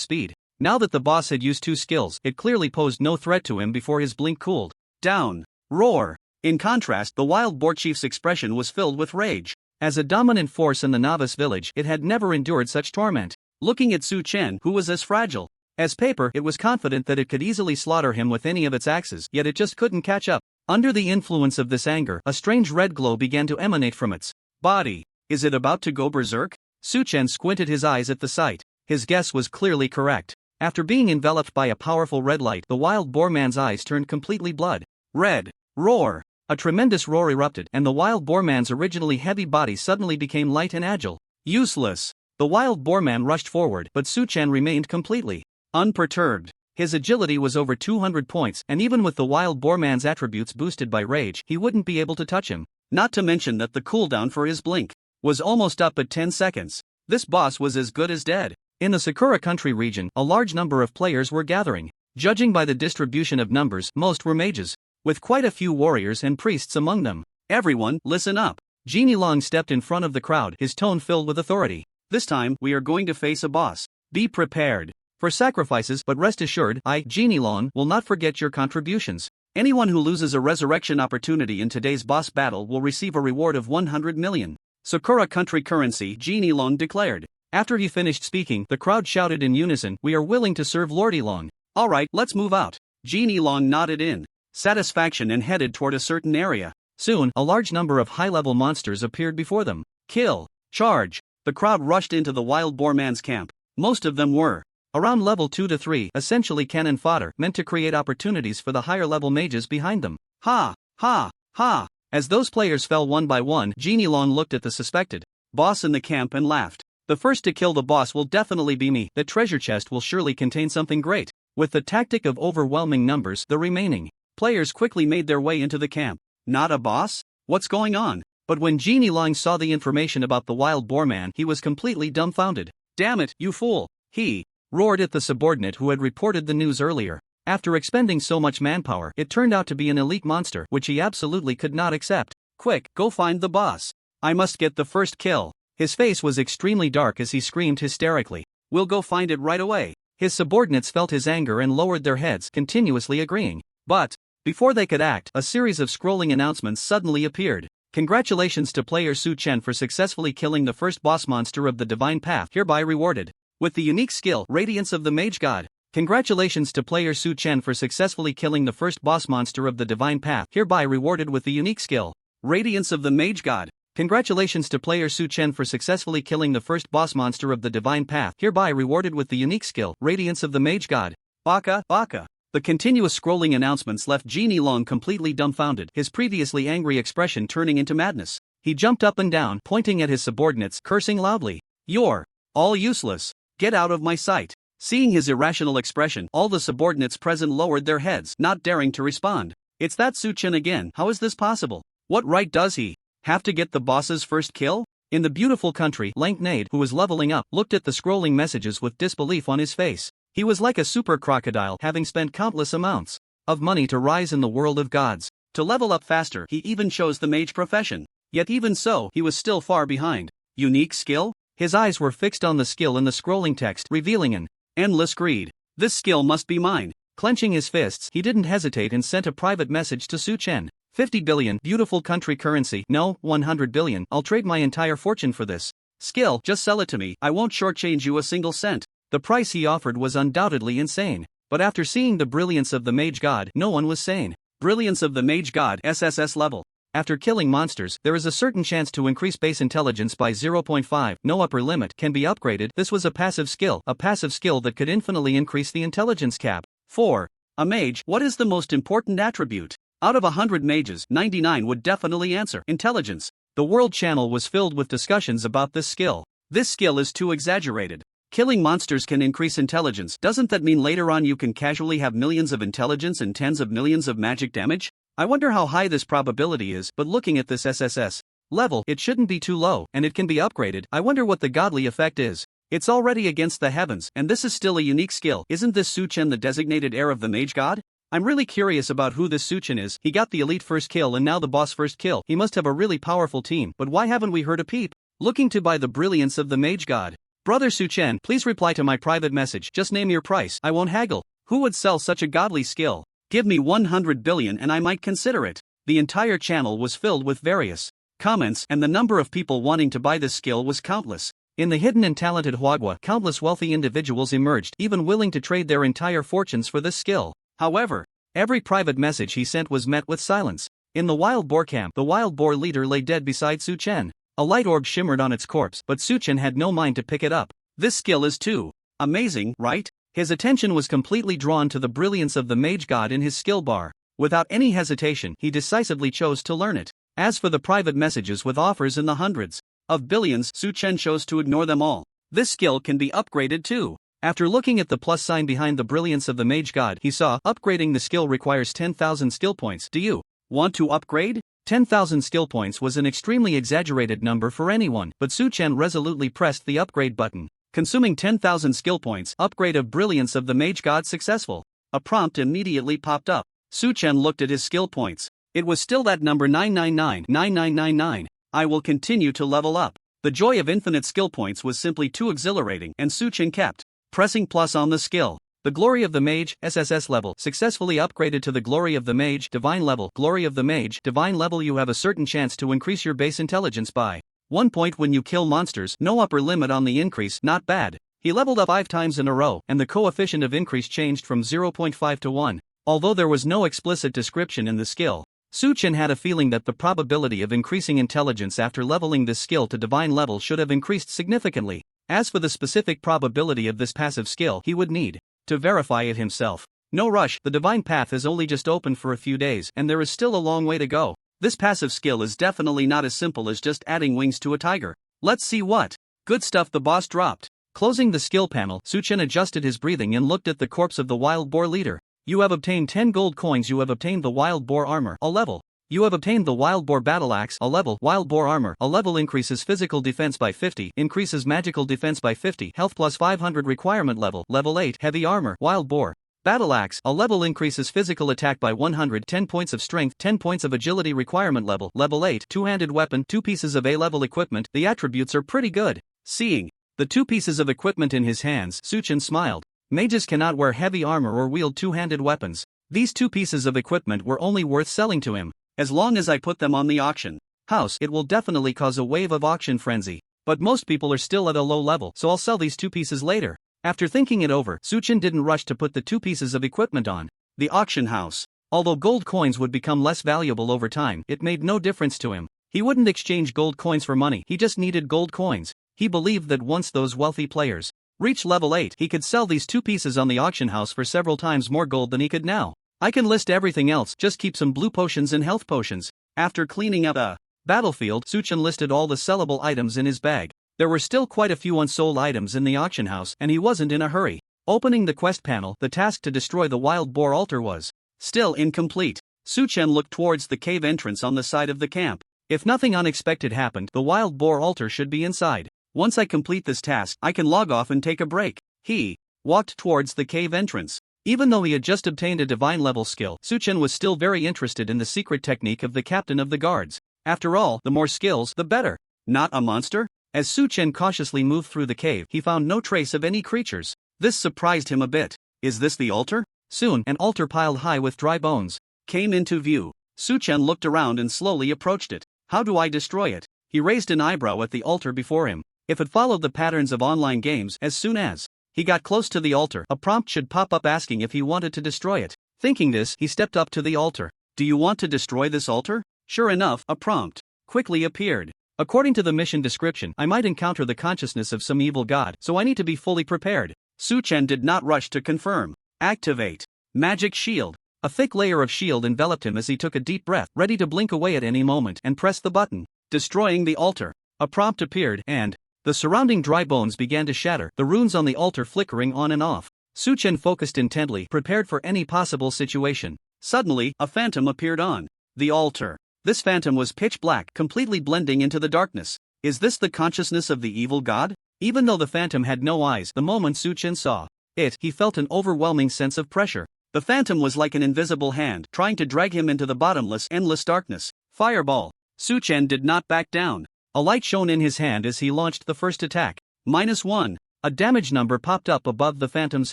speed. Now that the boss had used two skills, it clearly posed no threat to him before his blink cooled down. Roar! In contrast, the wild boar chief's expression was filled with rage. As a dominant force in the novice village, it had never endured such torment. Looking at Su Chen, who was as fragile as paper, it was confident that it could easily slaughter him with any of its axes, yet it just couldn't catch up. Under the influence of this anger, a strange red glow began to emanate from its body. Is it about to go berserk? Su Chen squinted his eyes at the sight. His guess was clearly correct. After being enveloped by a powerful red light, the wild boar man's eyes turned completely blood red. Roar! A tremendous roar erupted, and the wild boar man's originally heavy body suddenly became light and agile. Useless! The wild boar man rushed forward, but Su Chen remained completely unperturbed. His agility was over 200 points, and even with the wild boar man's attributes boosted by rage, he wouldn't be able to touch him. Not to mention that the cooldown for his blink was almost up at 10 seconds. This boss was as good as dead. In the Sakura country region, a large number of players were gathering. Judging by the distribution of numbers, most were mages, with quite a few warriors and priests among them. Everyone, listen up. Genie Long stepped in front of the crowd, his tone filled with authority. This time, we are going to face a boss. Be prepared for sacrifices, but rest assured, I, Genie Long, will not forget your contributions. Anyone who loses a resurrection opportunity in today's boss battle will receive a reward of 100 million. Sakura country currency, Genie Long declared. After he finished speaking, the crowd shouted in unison, we are willing to serve Lord Long. Alright, let's move out. Genie Long nodded in satisfaction and headed toward a certain area. Soon, a large number of high-level monsters appeared before them. Kill! Charge! The crowd rushed into the wild boar man's camp. Most of them were around level 2 to 3, essentially cannon fodder, meant to create opportunities for the higher-level mages behind them. Ha! Ha! Ha! As those players fell one by one, Genie Long looked at the suspected boss in the camp and laughed. The first to kill the boss will definitely be me. The treasure chest will surely contain something great. With the tactic of overwhelming numbers, the remaining players quickly made their way into the camp. Not a boss? What's going on? But when Genie Long saw the information about the wild boar man, he was completely dumbfounded. Damn it, you fool! He roared at the subordinate who had reported the news earlier. After expending so much manpower, it turned out to be an elite monster, which he absolutely could not accept. Quick, go find the boss. I must get the first kill. His face was extremely dark as he screamed hysterically. We'll go find it right away. His subordinates felt his anger and lowered their heads, continuously agreeing. But before they could act, a series of scrolling announcements suddenly appeared. Congratulations to player Su Chen for successfully killing the first boss monster of the Divine Path, hereby rewarded with the unique skill, Radiance of the Mage God. Congratulations to player Su Chen for successfully killing the first boss monster of the Divine Path, hereby rewarded with the unique skill, Radiance of the Mage God. Congratulations to player Su Chen for successfully killing the first boss monster of the Divine Path, hereby rewarded with the unique skill, Radiance of the Mage God. Baka, baka. The continuous scrolling announcements left Genie Long completely dumbfounded, his previously angry expression turning into madness. He jumped up and down, pointing at his subordinates, cursing loudly. You're all useless. Get out of my sight. Seeing his irrational expression, all the subordinates present lowered their heads, not daring to respond. It's that Su Chen again. How is this possible? What right does he have to get the boss's first kill? In the beautiful country, Lank Nade, who was leveling up, looked at the scrolling messages with disbelief on his face. He was like a super crocodile, having spent countless amounts of money to rise in the world of gods. To level up faster, he even chose the mage profession. Yet even so, he was still far behind. Unique skill? His eyes were fixed on the skill in the scrolling text, revealing an endless greed. This skill must be mine. Clenching his fists, he didn't hesitate and sent a private message to Su Chen. 50 billion, beautiful country currency. No, 100 billion, I'll trade my entire fortune for this skill. Just sell it to me, I won't shortchange you a single cent. The price he offered was undoubtedly insane. But after seeing the brilliance of the mage god, no one was sane. Brilliance of the mage god, SSS level. After killing monsters, there is a certain chance to increase base intelligence by 0.5, no upper limit, can be upgraded. This was a passive skill that could infinitely increase the intelligence cap. 4. A mage. What is the most important attribute? Out of 100 mages, 99 would definitely answer intelligence. The World Channel was filled with discussions about this skill. This skill is too exaggerated. Killing monsters can increase intelligence. Doesn't that mean later on you can casually have millions of intelligence and tens of millions of magic damage? I wonder how high this probability is, but looking at this SSS level, it shouldn't be too low, and it can be upgraded. I wonder what the godly effect is. It's already against the heavens, and this is still a unique skill. Isn't this Su Chen the designated heir of the mage god? I'm really curious about who this Su Chen is. He got the elite first kill and now the boss first kill. He must have a really powerful team, but why haven't we heard a peep? Looking to buy the brilliance of the mage god. Brother Su Chen, please reply to my private message. Just name your price, I won't haggle. Who would sell such a godly skill? Give me 100 billion and I might consider it. The entire channel was filled with various comments, and the number of people wanting to buy this skill was countless. In the hidden and talented Huagua, countless wealthy individuals emerged, even willing to trade their entire fortunes for this skill. However, every private message he sent was met with silence. In the wild boar camp, the wild boar leader lay dead beside Su Chen. A light orb shimmered on its corpse, but Su Chen had no mind to pick it up. This skill is too amazing, right? His attention was completely drawn to the brilliance of the mage god in his skill bar. Without any hesitation, he decisively chose to learn it. As for the private messages with offers in the hundreds of billions, Su Chen chose to ignore them all. This skill can be upgraded too. After looking at the plus sign behind the brilliance of the mage god, he saw, upgrading the skill requires 10,000 skill points. Do you want to upgrade? 10,000 skill points was an extremely exaggerated number for anyone, but Su Chen resolutely pressed the upgrade button. Consuming 10,000 skill points, upgrade of brilliance of the mage god successful. A prompt immediately popped up. Su Chen looked at his skill points. It was still that number 999. I will continue to level up. The joy of infinite skill points was simply too exhilarating, and Su Chen kept pressing plus on the skill. The glory of the mage, SSS level, successfully upgraded to the glory of the mage, divine level. Glory of the mage, divine level. You have a certain chance to increase your base intelligence by 1 point when you kill monsters. No upper limit on the increase. Not bad. He leveled up 5 times in a row, and the coefficient of increase changed from 0.5 to 1. Although there was no explicit description in the skill, Su Chen had a feeling that the probability of increasing intelligence after leveling this skill to divine level should have increased significantly. As for the specific probability of this passive skill, he would need to verify it himself. No rush, the divine path has only just opened for a few days, and there is still a long way to go. This passive skill is definitely not as simple as just adding wings to a tiger. Let's see what good stuff the boss dropped. Closing the skill panel, Su Chen adjusted his breathing and looked at the corpse of the wild boar leader. You have obtained 10 gold coins. You have obtained the wild boar armor, a level. You have obtained the wild boar battle axe, a level. Wild boar armor, a level, increases physical defense by 50, increases magical defense by 50, health plus 500 requirement level. Level 8, heavy armor, wild boar battle axe, a level, increases physical attack by 100, 10 points of strength, 10 points of agility requirement level. Level 8, two-handed weapon, 2 pieces of A-level equipment. The attributes are pretty good. Seeing the 2 pieces of equipment in his hands, Su Chen smiled. Mages cannot wear heavy armor or wield two-handed weapons. These 2 pieces of equipment were only worth selling to him. As long as I put them on the auction house, it will definitely cause a wave of auction frenzy. But most people are still at a low level, so I'll sell these 2 pieces later. After thinking it over, Su Chen didn't rush to put the 2 pieces of equipment on the auction house. Although gold coins would become less valuable over time, it made no difference to him. He wouldn't exchange gold coins for money, he just needed gold coins. He believed that once those wealthy players reached level 8, he could sell these 2 pieces on the auction house for several times more gold than he could now. I can list everything else, just keep some blue potions and health potions. After cleaning up a battlefield, Su Chen listed all the sellable items in his bag. There were still quite a few unsold items in the auction house, and he wasn't in a hurry. Opening the quest panel, the task to destroy the wild boar altar was still incomplete. Su Chen looked towards the cave entrance on the side of the camp. If nothing unexpected happened, the wild boar altar should be inside. Once I complete this task, I can log off and take a break. He walked towards the cave entrance. Even though he had just obtained a divine level skill, Suchen was still very interested in the secret technique of the captain of the guards. After all, the more skills, the better. Not a monster? As Suchen cautiously moved through the cave, he found no trace of any creatures. This surprised him a bit. Is this the altar? Soon, an altar piled high with dry bones came into view. Suchen looked around and slowly approached it. How do I destroy it? He raised an eyebrow at the altar before him. If it followed the patterns of online games, as soon as he got close to the altar, a prompt should pop up asking if he wanted to destroy it. Thinking this, he stepped up to the altar. Do you want to destroy this altar? Sure enough, a prompt quickly appeared. According to the mission description, I might encounter the consciousness of some evil god, so I need to be fully prepared. Suchen did not rush to confirm. Activate magic shield. A thick layer of shield enveloped him as he took a deep breath, ready to blink away at any moment, and pressed the button. Destroying the altar. A prompt appeared, and the surrounding dry bones began to shatter, the runes on the altar flickering on and off. Suchen focused intently, prepared for any possible situation. Suddenly, a phantom appeared on the altar. This phantom was pitch black, completely blending into the darkness. Is this the consciousness of the evil god? Even though the phantom had no eyes, the moment Suchen saw it, he felt an overwhelming sense of pressure. The phantom was like an invisible hand, trying to drag him into the bottomless, endless darkness. Fireball. Suchen did not back down. A light shone in his hand as he launched the first attack. -1. A damage number popped up above the phantom's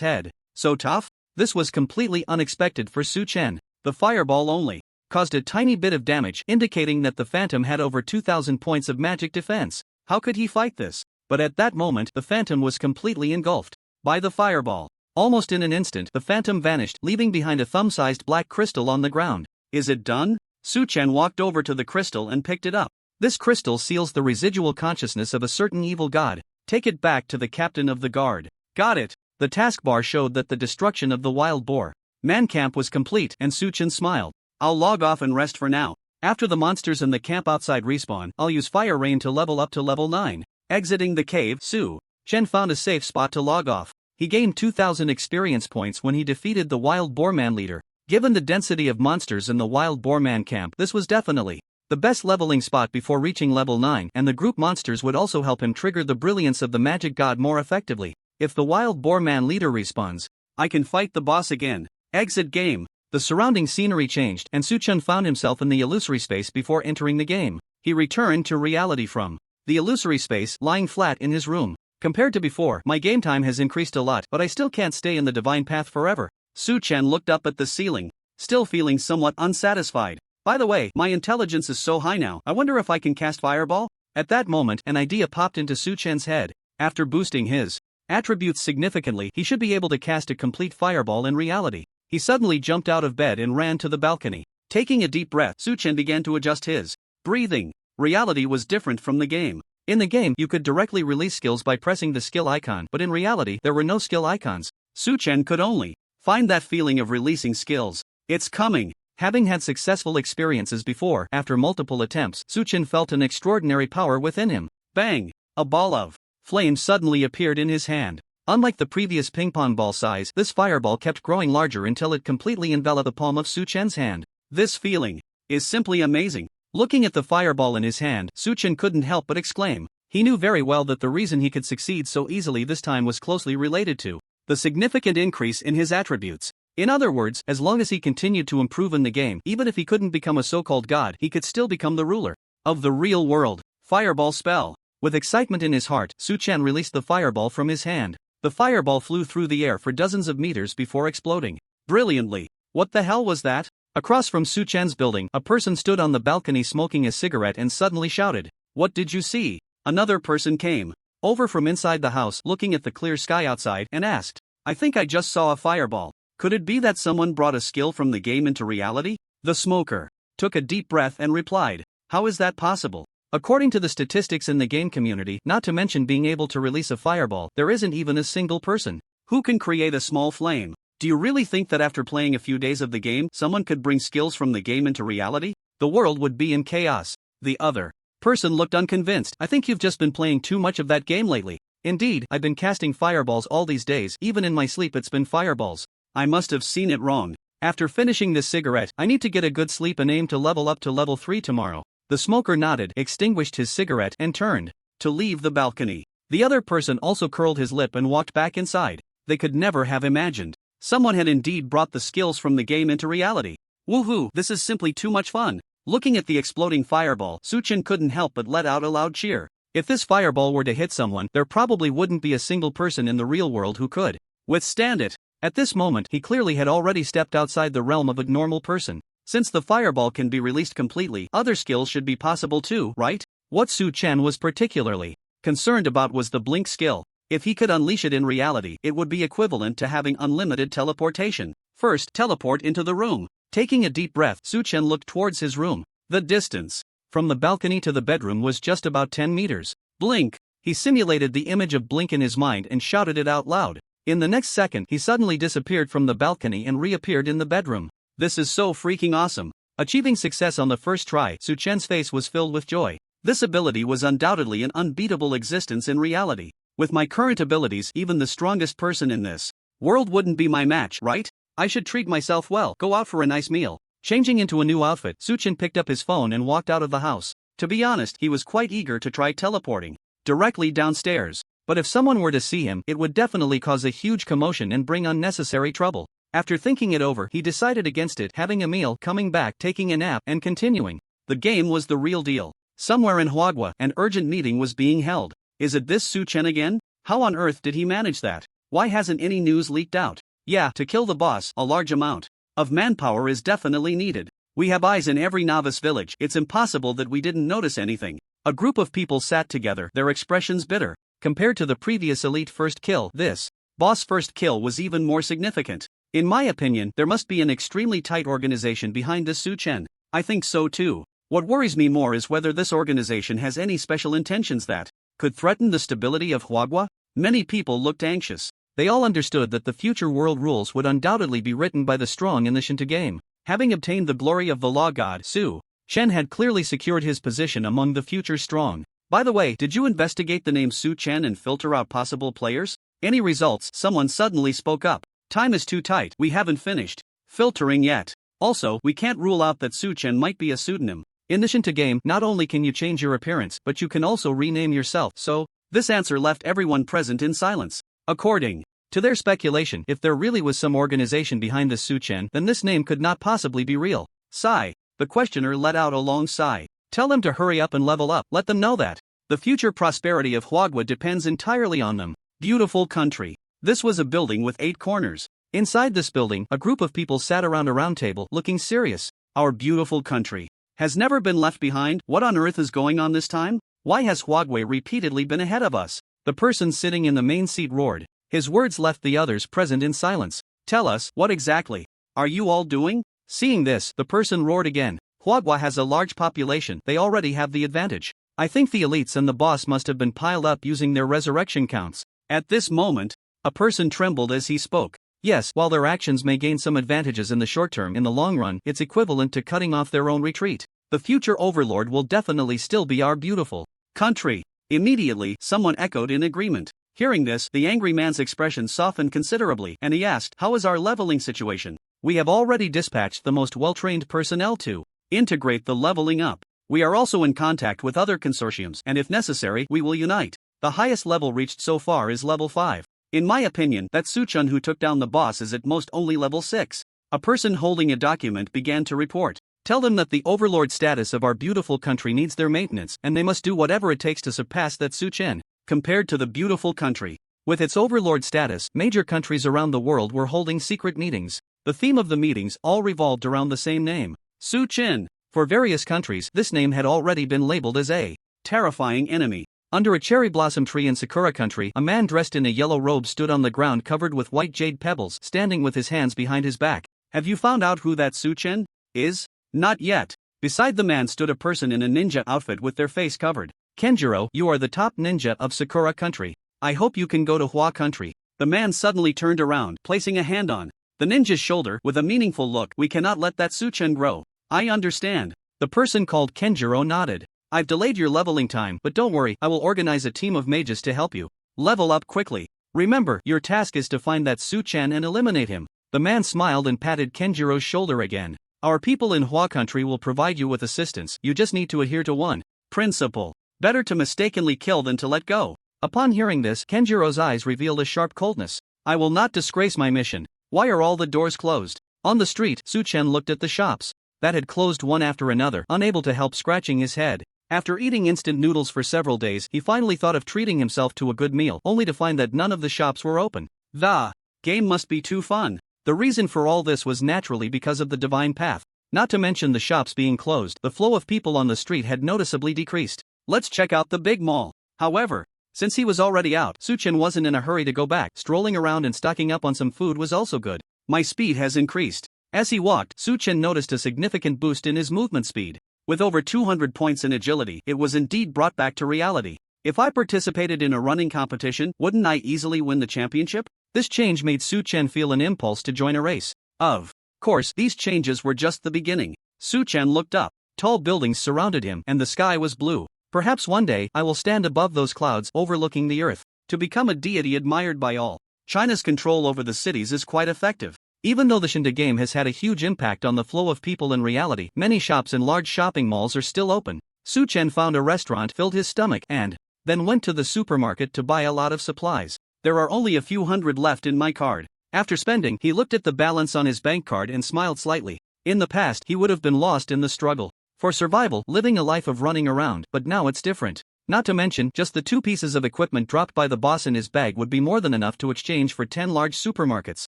head. So tough? This was completely unexpected for Suchen. The fireball only caused a tiny bit of damage, indicating that the phantom had over 2,000 points of magic defense. How could he fight this? But at that moment, the phantom was completely engulfed by the fireball. Almost in an instant, the phantom vanished, leaving behind a thumb-sized black crystal on the ground. Is it done? Suchen walked over to the crystal and picked it up. This crystal seals the residual consciousness of a certain evil god. Take it back to the captain of the guard. Got it. The taskbar showed that the destruction of the wild boar man camp was complete, and Suchen smiled. I'll log off and rest for now. After the monsters in the camp outside respawn, I'll use Fire Rain to level up to level 9. Exiting the cave, Suchen found a safe spot to log off. He gained 2,000 experience points when he defeated the wild boar man leader. Given the density of monsters in the wild boar man camp, this was definitely the best leveling spot before reaching level 9, and the group monsters would also help him trigger the brilliance of the magic god more effectively. If the wild boar man leader respawns, I can fight the boss again. Exit game. The surrounding scenery changed, and Suchen found himself in the illusory space before entering the game. He returned to reality from the illusory space, lying flat in his room. Compared to before, my game time has increased a lot, but I still can't stay in the divine path forever. Suchen looked up at the ceiling, still feeling somewhat unsatisfied. By the way, my intelligence is so high now, I wonder if I can cast Fireball? At that moment, an idea popped into Suchen's head. After boosting his attributes significantly, he should be able to cast a complete Fireball in reality. He suddenly jumped out of bed and ran to the balcony. Taking a deep breath, Suchen began to adjust his breathing. Reality was different from the game. In the game, you could directly release skills by pressing the skill icon, but in reality, there were no skill icons. Suchen could only find that feeling of releasing skills. It's coming. Having had successful experiences before, after multiple attempts, Suchen felt an extraordinary power within him. Bang! A ball of flame suddenly appeared in his hand. Unlike the previous ping-pong ball size, this fireball kept growing larger until it completely enveloped the palm of Suchen's hand. This feeling is simply amazing. Looking at the fireball in his hand, Suchen couldn't help but exclaim. He knew very well that the reason he could succeed so easily this time was closely related to the significant increase in his attributes. In other words, as long as he continued to improve in the game, even if he couldn't become a so-called god, he could still become the ruler of the real world. Fireball spell. With excitement in his heart, Suchen released the fireball from his hand. The fireball flew through the air for dozens of meters before exploding brilliantly. What the hell was that? Across from Suchen's building, a person stood on the balcony smoking a cigarette and suddenly shouted, "What did you see?" Another person came over from inside the house, looking at the clear sky outside, and asked, "I think I just saw a fireball. Could it be that someone brought a skill from the game into reality?" The smoker took a deep breath and replied, "How is that possible? According to the statistics in the game community, not to mention being able to release a fireball, there isn't even a single person who can create a small flame. Do you really think that after playing a few days of the game, someone could bring skills from the game into reality? The world would be in chaos." The other person looked unconvinced. "I think you've just been playing too much of that game lately." "Indeed, I've been casting fireballs all these days, even in my sleep it's been fireballs. I must have seen it wrong. After finishing this cigarette, I need to get a good sleep and aim to level up to level 3 tomorrow." The smoker nodded, extinguished his cigarette, and turned to leave the balcony. The other person also curled his lip and walked back inside. they could never have imagined. Someone had indeed brought the skills from the game into reality. Woohoo, this is simply too much fun. Looking at the exploding fireball, Suchin couldn't help but let out a loud cheer. If this fireball were to hit someone, there probably wouldn't be a single person in the real world who could withstand it. At this moment, he clearly had already stepped outside the realm of a normal person. Since the fireball can be released completely, other skills should be possible too, right? What Su Chen was particularly concerned about was the blink skill. If he could unleash it in reality, it would be equivalent to having unlimited teleportation. First, teleport into the room. Taking a deep breath, Su Chen looked towards his room. The distance from the balcony to the bedroom was just about 10 meters. Blink! He simulated the image of Blink in his mind and shouted it out loud. In the next second, he suddenly disappeared from the balcony and reappeared in the bedroom. This is so freaking awesome. Achieving success on the first try, Su Chen's face was filled with joy. This ability was undoubtedly an unbeatable existence in reality. With my current abilities, even the strongest person in this world wouldn't be my match, right? I should treat myself well, go out for a nice meal. Changing into a new outfit, Su Chen picked up his phone and walked out of the house. To be honest, he was quite eager to try teleporting directly downstairs. But if someone were to see him, it would definitely cause a huge commotion and bring unnecessary trouble. After thinking it over, he decided against it, having a meal, coming back, taking a nap, and continuing. The game was the real deal. Somewhere in Huagua, an urgent meeting was being held. Is it this Su Chen again? How on earth did he manage that? Why hasn't any news leaked out? Yeah, to kill the boss, a large amount of manpower is definitely needed. We have eyes in every novice village, it's impossible that we didn't notice anything. A group of people sat together, their expressions bitter. Compared to the previous elite first kill, this boss first kill was even more significant. In my opinion, there must be an extremely tight organization behind this Su Chen. I think so too. What worries me more is whether this organization has any special intentions that could threaten the stability of Huagua. Many people looked anxious. They all understood that the future world rules would undoubtedly be written by the strong in the Shinto game. Having obtained the glory of the law god, Su Chen had clearly secured his position among the future strong. By the way, did you investigate the name Su Chen and filter out possible players? Any results? Someone suddenly spoke up. Time is too tight, we haven't finished filtering yet. Also, we can't rule out that Su Chen might be a pseudonym. In the Shinto game, not only can you change your appearance, but you can also rename yourself, so this answer left everyone present in silence. According to their speculation, if there really was some organization behind this Su Chen, then this name could not possibly be real. Sigh. The questioner let out a long sigh. Tell them to hurry up and level up, let them know that the future prosperity of Huagua depends entirely on them. Beautiful country. This was a building with 8 corners. Inside this building, a group of people sat around a round table, looking serious. Our beautiful country has never been left behind. What on earth is going on this time? Why has Huagua repeatedly been ahead of us? The person sitting in the main seat roared. His words left the others present in silence. Tell us, what exactly are you all doing? Seeing this, the person roared again. Huagua has a large population, they already have the advantage. I think the elites and the boss must have been piled up using their resurrection counts. At this moment, a person trembled as he spoke. Yes, while their actions may gain some advantages in the short term, in the long run, it's equivalent to cutting off their own retreat. The future overlord will definitely still be our beautiful country. Immediately, someone echoed in agreement. Hearing this, the angry man's expression softened considerably, and he asked, how is our leveling situation? We have already dispatched the most well-trained personnel to integrate the leveling up. We are also in contact with other consortiums, and if necessary, we will unite. The highest level reached so far is level 5. In my opinion, that Su Chen who took down the boss is at most only level 6. A person holding a document began to report. Tell them that the overlord status of our beautiful country needs their maintenance, and they must do whatever it takes to surpass that Su Chen. Compared to the beautiful country, with its overlord status, major countries around the world were holding secret meetings. The theme of the meetings all revolved around the same name, Su Chen. For various countries, this name had already been labeled as a terrifying enemy. Under a cherry blossom tree in Sakura country, a man dressed in a yellow robe stood on the ground covered with white jade pebbles, standing with his hands behind his back. Have you found out who that Su Chen is? Not yet. Beside the man stood a person in a ninja outfit with their face covered. Kenjiro, you are the top ninja of Sakura country. I hope you can go to Hua country. The man suddenly turned around, placing a hand on the ninja's shoulder with a meaningful look. We cannot let that Su Chen grow. I understand. The person called Kenjiro nodded. I've delayed your leveling time, but don't worry, I will organize a team of mages to help you level up quickly. Remember, your task is to find that Su Chen and eliminate him. The man smiled and patted Kenjiro's shoulder again. Our people in Hua country will provide you with assistance, you just need to adhere to one principle. Better to mistakenly kill than to let go. Upon hearing this, Kenjiro's eyes revealed a sharp coldness. I will not disgrace my mission. Why are all the doors closed? On the street, Su Chen looked at the shops that had closed one after another, unable to help scratching his head. After eating instant noodles for several days, he finally thought of treating himself to a good meal, only to find that none of the shops were open. The game must be too fun. The reason for all this was naturally because of the divine path. Not to mention the shops being closed, the flow of people on the street had noticeably decreased. Let's check out the big mall. However, since he was already out, Su Chen wasn't in a hurry to go back. Strolling around and stocking up on some food was also good. My speed has increased. As he walked, Su Chen noticed a significant boost in his movement speed. With over 200 points in agility, it was indeed brought back to reality. If I participated in a running competition, wouldn't I easily win the championship? This change made Su Chen feel an impulse to join a race. Of course, these changes were just the beginning. Su Chen looked up. Tall buildings surrounded him, and the sky was blue. Perhaps one day, I will stand above those clouds overlooking the earth. To become a deity admired by all. China's control over the cities is quite effective. Even though the Shinta game has had a huge impact on the flow of people in reality, many shops and large shopping malls are still open. Su Chen found a restaurant, filled his stomach, and then went to the supermarket to buy a lot of supplies. There are only a few hundred left in my card. After spending, he looked at the balance on his bank card and smiled slightly. In the past, he would have been lost in the struggle for survival, living a life of running around, but now it's different. Not to mention, just the 2 pieces of equipment dropped by the boss in his bag would be more than enough to exchange for 10 large supermarkets.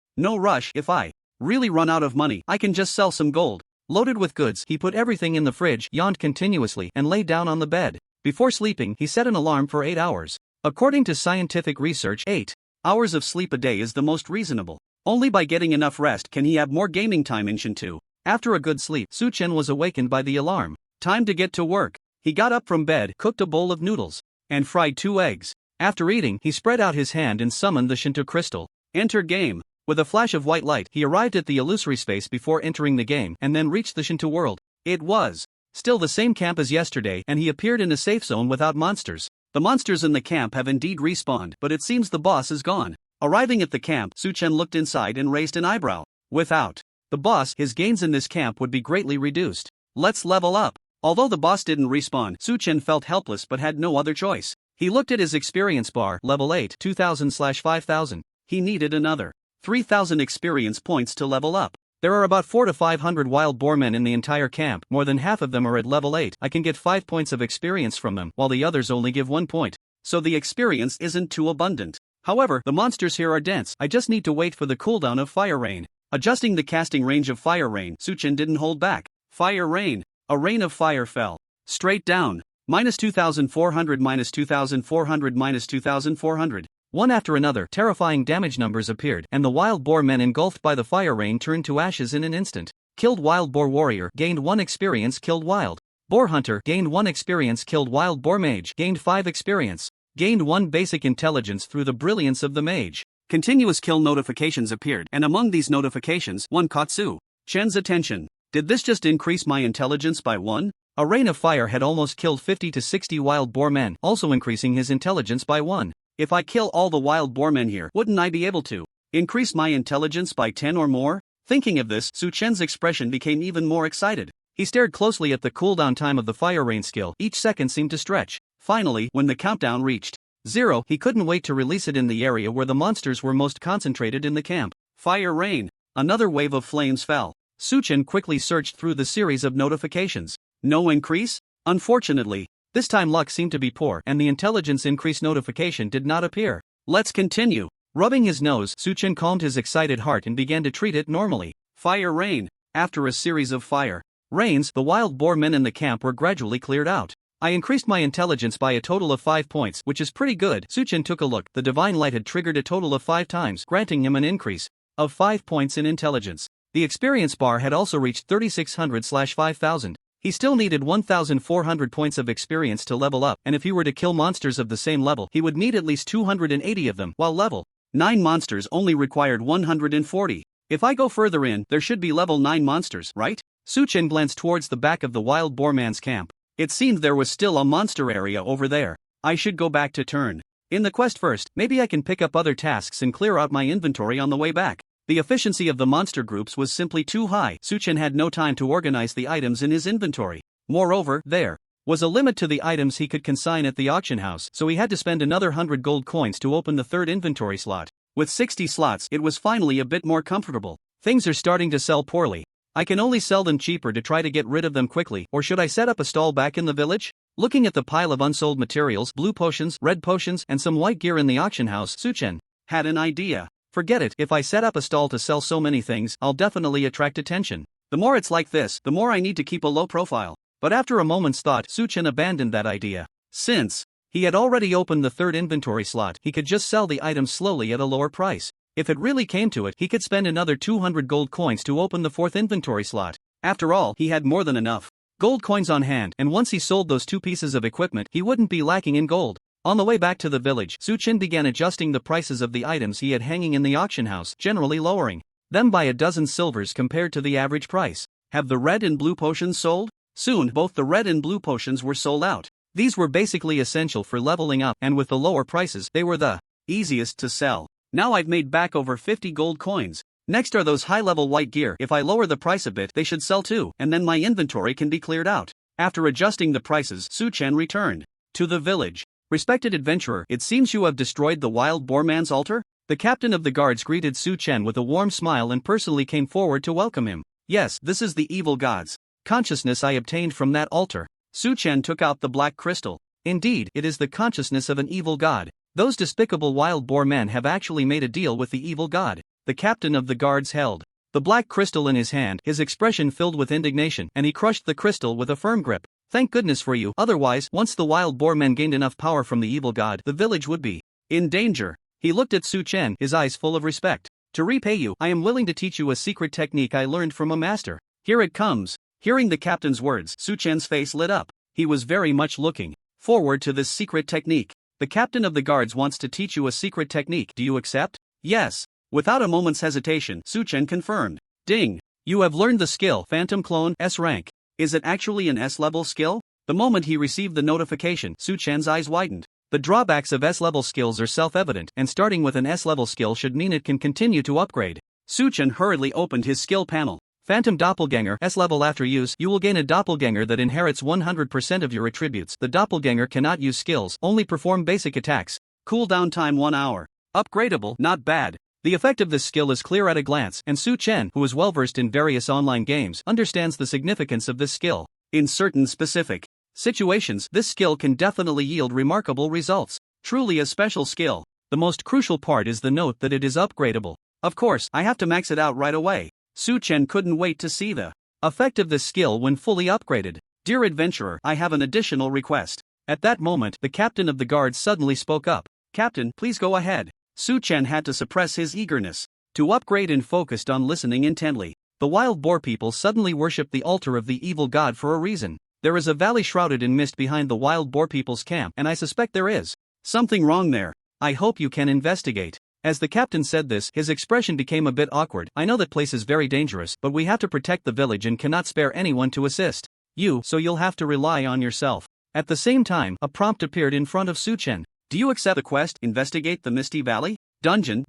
No rush. If I really run out of money, I can just sell some gold. Loaded with goods, he put everything in the fridge, yawned continuously, and lay down on the bed. Before sleeping, he set an alarm for 8 hours. According to scientific research, 8 hours of sleep a day is the most reasonable. Only by getting enough rest can he have more gaming time in Shin 2. After a good sleep, Su Chen was awakened by the alarm. Time to get to work. He got up from bed, cooked a bowl of noodles, and fried 2 eggs. After eating, he spread out his hand and summoned the Shinto crystal. Enter game. With a flash of white light, he arrived at the illusory space before entering the game and then reached the Shinto world. It was still the same camp as yesterday, and he appeared in a safe zone without monsters. The monsters in the camp have indeed respawned, but it seems the boss is gone. Arriving at the camp, Su Chen looked inside and raised an eyebrow. Without the boss, his gains in this camp would be greatly reduced. Let's level up. Although the boss didn't respawn, Su Chen felt helpless but had no other choice. He looked at his experience bar, level 8, 2000/5000. He needed another 3,000 experience points to level up. There are about 400 to 500 wild boar men in the entire camp, more than half of them are at level 8. I can get 5 points of experience from them, while the others only give 1 point. So the experience isn't too abundant. However, the monsters here are dense. I just need to wait for the cooldown of Fire Rain. Adjusting the casting range of Fire Rain, Su Chen didn't hold back. Fire Rain. A rain of fire fell straight down. -2,400, -2,400, -2,400. One after another, terrifying damage numbers appeared, and the wild boar men engulfed by the fire rain turned to ashes in an instant. Killed wild boar warrior, gained 1 experience. Killed wild boar hunter, gained 1 experience. Killed wild boar mage, gained 5 experience. Gained 1 basic intelligence through the brilliance of the mage. Continuous kill notifications appeared, and among these notifications, one caught Su Chen's attention. Did this just increase my intelligence by 1? A rain of fire had almost killed 50 to 60 wild boar men, also increasing his intelligence by 1. If I kill all the wild boar men here, wouldn't I be able to increase my intelligence by 10 or more? Thinking of this, Su Chen's expression became even more excited. He stared closely at the cooldown time of the fire rain skill. Each second seemed to stretch. Finally, when the countdown reached 0, he couldn't wait to release it in the area where the monsters were most concentrated in the camp. Fire rain. Another wave of flames fell. Su Chen quickly searched through the series of notifications. No increase? Unfortunately, this time luck seemed to be poor and the intelligence increase notification did not appear. Let's continue. Rubbing his nose, Su Chen calmed his excited heart and began to treat it normally. Fire rain. After a series of fire rains, the wild boar men in the camp were gradually cleared out. I increased my intelligence by a total of 5 points, which is pretty good. Su Chen took a look. The divine light had triggered a total of 5 times, granting him an increase of 5 points in intelligence. The experience bar had also reached 3,600/5,000. He still needed 1,400 points of experience to level up, and if he were to kill monsters of the same level, he would need at least 280 of them, while level 9 monsters only required 140. If I go further in, there should be level 9 monsters, right? Su Chen glanced towards the back of the wild boar man's camp. It seemed there was still a monster area over there. I should go back to turn in the quest first. Maybe I can pick up other tasks and clear out my inventory on the way back. The efficiency of the monster groups was simply too high. Su Chen had no time to organize the items in his inventory. Moreover, there was a limit to the items he could consign at the auction house, so he had to spend another 100 gold coins to open the third inventory slot. With 60 slots, it was finally a bit more comfortable. Things are starting to sell poorly. I can only sell them cheaper to try to get rid of them quickly, or should I set up a stall back in the village? Looking at the pile of unsold materials, blue potions, red potions, and some white gear in the auction house, Suchen had an idea. Forget it, if I set up a stall to sell so many things, I'll definitely attract attention. The more it's like this, the more I need to keep a low profile. But after a moment's thought, Suchen abandoned that idea. Since he had already opened the third inventory slot, he could just sell the items slowly at a lower price. If it really came to it, he could spend another 200 gold coins to open the fourth inventory slot. After all, he had more than enough gold coins on hand, and once he sold those two pieces of equipment, he wouldn't be lacking in gold. On the way back to the village, Suchen began adjusting the prices of the items he had hanging in the auction house, generally lowering them by a dozen silvers compared to the average price. Have the red and blue potions sold? Soon, both the red and blue potions were sold out. These were basically essential for leveling up, and with the lower prices, they were the easiest to sell. Now I've made back over 50 gold coins. Next are those high-level white gear. If I lower the price a bit, they should sell too, and then my inventory can be cleared out. After adjusting the prices, Suchen returned to the village. Respected adventurer, it seems you have destroyed the wild boar man's altar? The captain of the guards greeted Suchen with a warm smile and personally came forward to welcome him. Yes, this is the evil god's consciousness I obtained from that altar. Suchen took out the black crystal. Indeed, it is the consciousness of an evil god. Those despicable wild boar men have actually made a deal with the evil god. The captain of the guards held the black crystal in his hand, his expression filled with indignation, and he crushed the crystal with a firm grip. Thank goodness for you, otherwise, once the wild boar men gained enough power from the evil god, the village would be in danger. He looked at Suchen, his eyes full of respect. To repay you, I am willing to teach you a secret technique I learned from a master. Here it comes. Hearing the captain's words, Suchen's face lit up. He was very much looking forward to this secret technique. The captain of the guards wants to teach you a secret technique. Do you accept? Yes. Without a moment's hesitation, Suchen confirmed. Ding! You have learned the skill Phantom Clone S rank. Is it actually an S-level skill? The moment he received the notification, Suchen's eyes widened. The drawbacks of S-level skills are self-evident, and starting with an S-level skill should mean it can continue to upgrade. Suchen hurriedly opened his skill panel. Phantom Doppelganger S-level. After use, you will gain a doppelganger that inherits 100% of your attributes. The doppelganger cannot use skills, only perform basic attacks. Cooldown time 1 hour. Upgradable, not bad. The effect of this skill is clear at a glance, and Suchen, who is well versed in various online games, understands the significance of this skill. In certain specific situations, this skill can definitely yield remarkable results. Truly a special skill. The most crucial part is the note that it is upgradable. Of course, I have to max it out right away. Suchen couldn't wait to see the effect of this skill when fully upgraded. Dear adventurer, I have an additional request. At that moment, the captain of the guards suddenly spoke up. Captain, please go ahead. Suchen had to suppress his eagerness to upgrade and focused on listening intently. The wild boar people suddenly worshipped the altar of the evil god for a reason. There is a valley shrouded in mist behind the wild boar people's camp, and I suspect there is something wrong there. I hope you can investigate. As the captain said this, his expression became a bit awkward. I know that place is very dangerous, but we have to protect the village and cannot spare anyone to assist you, so you'll have to rely on yourself. At the same time, a prompt appeared in front of Suchen. Do you accept the quest? Investigate the Misty Valley? Dungeon?